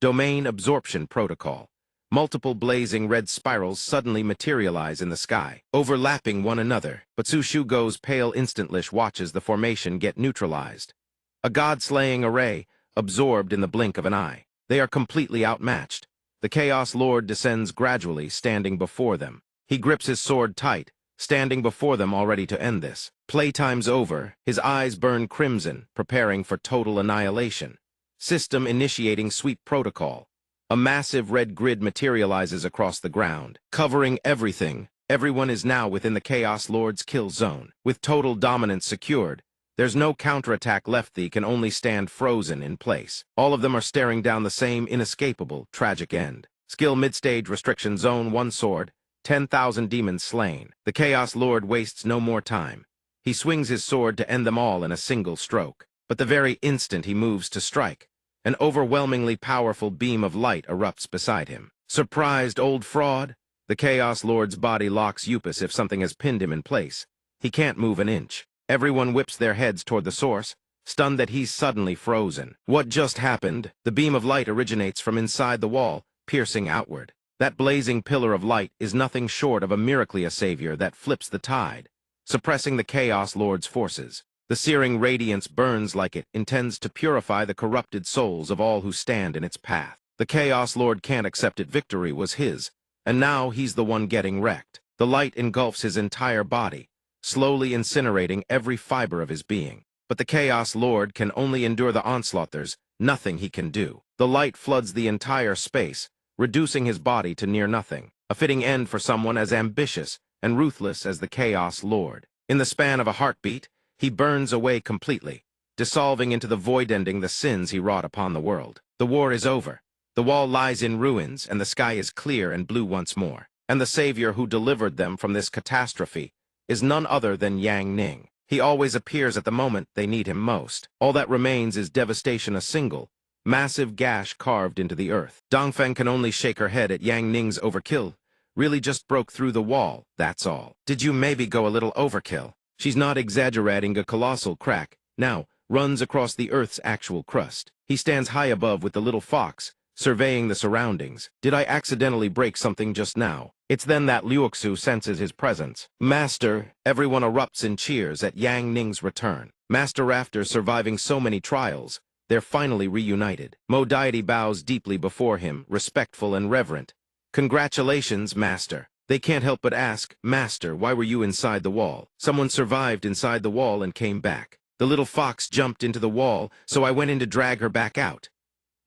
Domain absorption protocol. Multiple blazing red spirals suddenly materialize in the sky, overlapping one another, but Su Shu goes pale. Instantly watches the formation get neutralized. A god-slaying array, absorbed in the blink of an eye. They are completely outmatched. The Chaos Lord descends gradually, standing before them. He grips his sword tight, standing before them already to end this. Playtime's over, his eyes burn crimson, preparing for total annihilation. System initiating sweep protocol. A massive red grid materializes across the ground, covering everything. Everyone is now within the Chaos Lord's kill zone. With total dominance secured, there's no counterattack left. They can only stand frozen in place. All of them are staring down the same inescapable, tragic end. Skill mid-stage restriction zone 1 sword, 10,000 demons slain. The Chaos Lord wastes no more time. He swings his sword to end them all in a single stroke. But the very instant he moves to strike, an overwhelmingly powerful beam of light erupts beside him. Surprised old fraud? The Chaos Lord's body locks Upus if something has pinned him in place. He can't move an inch. Everyone whips their heads toward the source, stunned that he's suddenly frozen. What just happened? The beam of light originates from inside the wall, piercing outward. That blazing pillar of light is nothing short of a miraculous savior that flips the tide, suppressing the Chaos Lord's forces. The searing radiance burns like it intends to purify the corrupted souls of all who stand in its path. The Chaos Lord can't accept it. Victory was his, and now he's the one getting wrecked. The light engulfs his entire body, slowly incinerating every fiber of his being. But the Chaos Lord can only endure the onslaught. There's nothing he can do. The light floods the entire space, reducing his body to near nothing. A fitting end for someone as ambitious and ruthless as the Chaos Lord. In the span of a heartbeat, he burns away completely, dissolving into the void, ending the sins he wrought upon the world. The war is over. The wall lies in ruins, and the sky is clear and blue once more. And the savior who delivered them from this catastrophe is none other than Yang Ning. He always appears at the moment they need him most. All that remains is devastation, a single, massive gash carved into the earth. Dongfeng can only shake her head at Yang Ning's overkill. Really just broke through the wall, that's all. Did you maybe go a little overkill? She's not exaggerating. A colossal crack now runs across the Earth's actual crust. He stands high above with the little fox, surveying the surroundings. Did I accidentally break something just now? It's then that Liuxu senses his presence. Master, everyone erupts in cheers at Yang Ning's return. Master, after surviving so many trials, they're finally reunited. Mo deity bows deeply before him, respectful and reverent. Congratulations, Master. They can't help but ask, Master, why were you inside the wall? Someone survived inside the wall and came back. The little fox jumped into the wall, so I went in to drag her back out.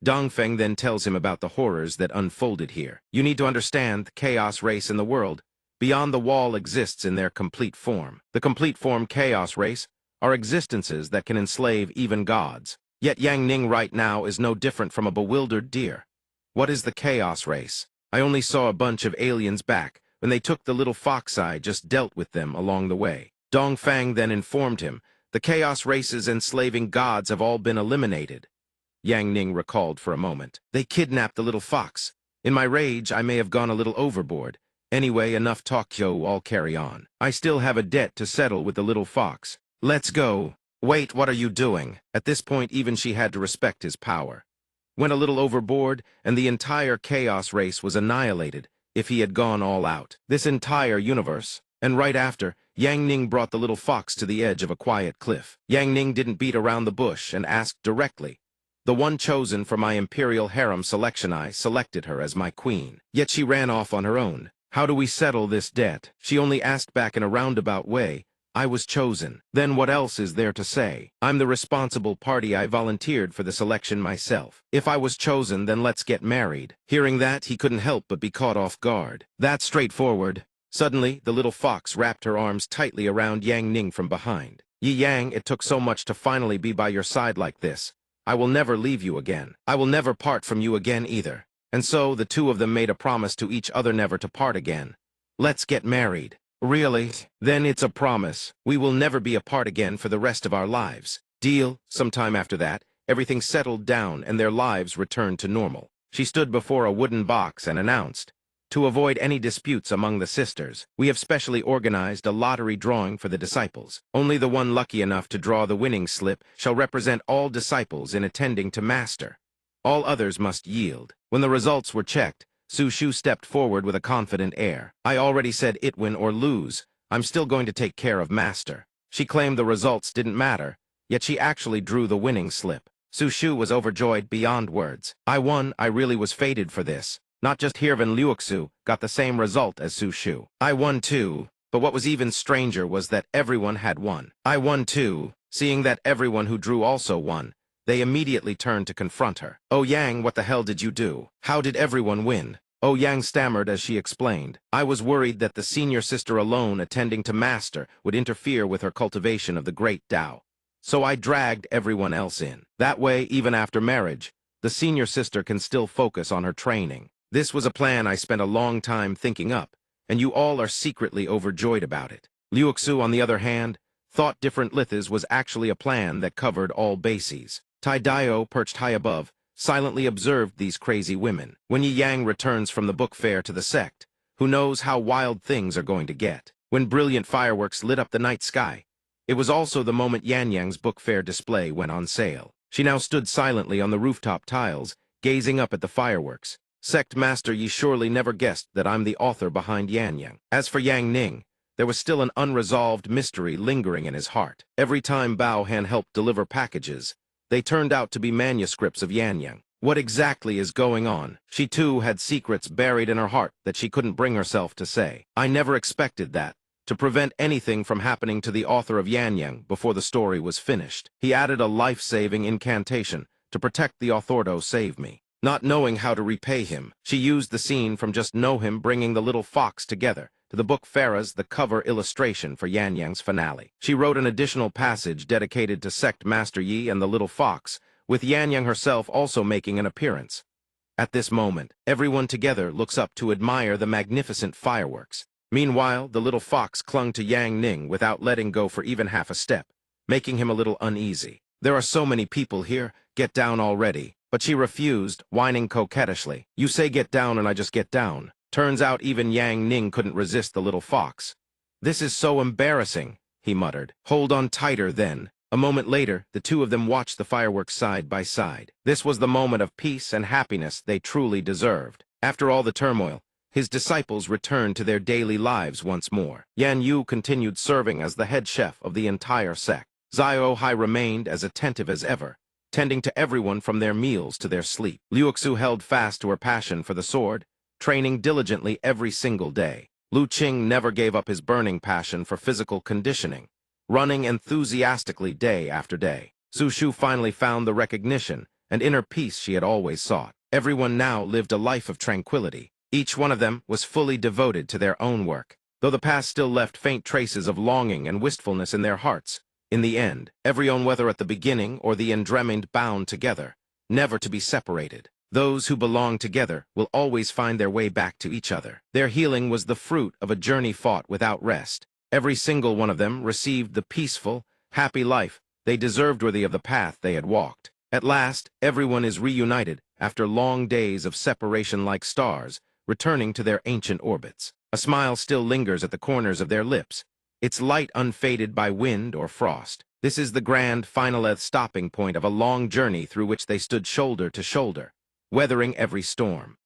Dongfeng then tells him about the horrors that unfolded here. You need to understand the chaos race in the world. Beyond the wall exists in their complete form. The complete form chaos race are existences that can enslave even gods. Yet Yang Ning right now is no different from a bewildered deer. What is the chaos race? I only saw a bunch of aliens back when they took the little fox I just dealt with them along the way. Dongfeng then informed him, the chaos races enslaving gods have all been eliminated. Yang Ning recalled for a moment. They kidnapped the little fox. In my rage, I may have gone a little overboard. Anyway, enough talk, yo, I'll carry on. I still have a debt to settle with the little fox. Let's go. Wait, what are you doing? At this point, even she had to respect his power. Went a little overboard, and the entire chaos race was annihilated if he had gone all out. This entire universe. And right after, Yang Ning brought the little fox to the edge of a quiet cliff. Yang Ning didn't beat around the bush and asked directly. The one chosen for my imperial harem selection, I selected her as my queen. Yet she ran off on her own. How do we settle this debt? She only asked back in a roundabout way. I was chosen. Then what else is there to say? I'm the responsible party. I volunteered for the selection myself. If I was chosen, then let's get married. Hearing that, he couldn't help but be caught off guard. That's straightforward. Suddenly, the little fox wrapped her arms tightly around Yang Ning from behind. Yi Yang, it took so much to finally be by your side like this. I will never leave you again. I will never part from you again either. And so the two of them made a promise to each other never to part again. Let's get married. Really? Then it's a promise. We will never be apart again for the rest of our lives. Deal? Sometime after that, everything settled down and their lives returned to normal. She stood before a wooden box and announced, to avoid any disputes among the sisters, we have specially organized a lottery drawing for the disciples. Only the one lucky enough to draw the winning slip shall represent all disciples in attending to Master. All others must yield. When the results were checked, Su Shu stepped forward with a confident air. I already said it win or lose. I'm still going to take care of Master. She claimed the results didn't matter, yet she actually drew the winning slip. Su Shu was overjoyed beyond words. I won. I really was fated for this. Not just Hirvan Liuxu got the same result as Su Shu. I won too, but what was even stranger was that everyone had won. I won too. Seeing that everyone who drew also won, they immediately turned to confront her. Oh Yang, what the hell did you do? How did everyone win? Oh Yang stammered as she explained. I was worried that the senior sister alone attending to Master would interfere with her cultivation of the great Tao. So I dragged everyone else in. That way, even after marriage, the senior sister can still focus on her training. This was a plan I spent a long time thinking up, and you all are secretly overjoyed about it. Liuxu, on the other hand, thought different lithas was actually a plan that covered all bases. Tai Dio, perched high above, silently observed these crazy women. When Yi Yang returns from the book fair to the sect, who knows how wild things are going to get? When brilliant fireworks lit up the night sky, it was also the moment Yan Yang's book fair display went on sale. She now stood silently on the rooftop tiles, gazing up at the fireworks. Sect Master, ye surely never guessed that I'm the author behind Yan Yang. As for Yang Ning, there was still an unresolved mystery lingering in his heart. Every time Bao Han helped deliver packages, they turned out to be manuscripts of Yan Yang. What exactly is going on? She too had secrets buried in her heart that she couldn't bring herself to say. I never expected that, to prevent anything from happening to the author of Yan Yang before the story was finished. He added a life-saving incantation to protect the authordo save me. Not knowing how to repay him, she used the scene from Just Know Him bringing the little fox together to the book Farah's the cover illustration for Yan Yang's finale. She wrote an additional passage dedicated to Sect Master Yi and the little fox, with Yan Yang herself also making an appearance. At this moment, everyone together looks up to admire the magnificent fireworks. Meanwhile, the little fox clung to Yang Ning without letting go for even half a step, making him a little uneasy. There are so many people here, get down already. But she refused, whining coquettishly. You say get down and I just get down. Turns out even Yang Ning couldn't resist the little fox. This is so embarrassing, he muttered. Hold on tighter then. A moment later, the two of them watched the fireworks side by side. This was the moment of peace and happiness they truly deserved. After all the turmoil, his disciples returned to their daily lives once more. Yan Yu continued serving as the head chef of the entire sect. Zhao Hai remained as attentive as ever, tending to everyone from their meals to their sleep. Liu Xu held fast to her passion for the sword, training diligently every single day. Lu Qing never gave up his burning passion for physical conditioning, running enthusiastically day after day. Su Shu finally found the recognition and inner peace she had always sought. Everyone now lived a life of tranquility. Each one of them was fully devoted to their own work. Though the past still left faint traces of longing and wistfulness in their hearts, in the end, everyone, whether at the beginning or the end, remained bound together, never to be separated. Those who belong together will always find their way back to each other. Their healing was the fruit of a journey fought without rest. Every single one of them received the peaceful, happy life they deserved, worthy of the path they had walked. At last, everyone is reunited after long days of separation like stars, returning to their ancient orbits. A smile still lingers at the corners of their lips, its light unfaded by wind or frost. This is the grand final stopping point of a long journey through which they stood shoulder to shoulder, weathering every storm.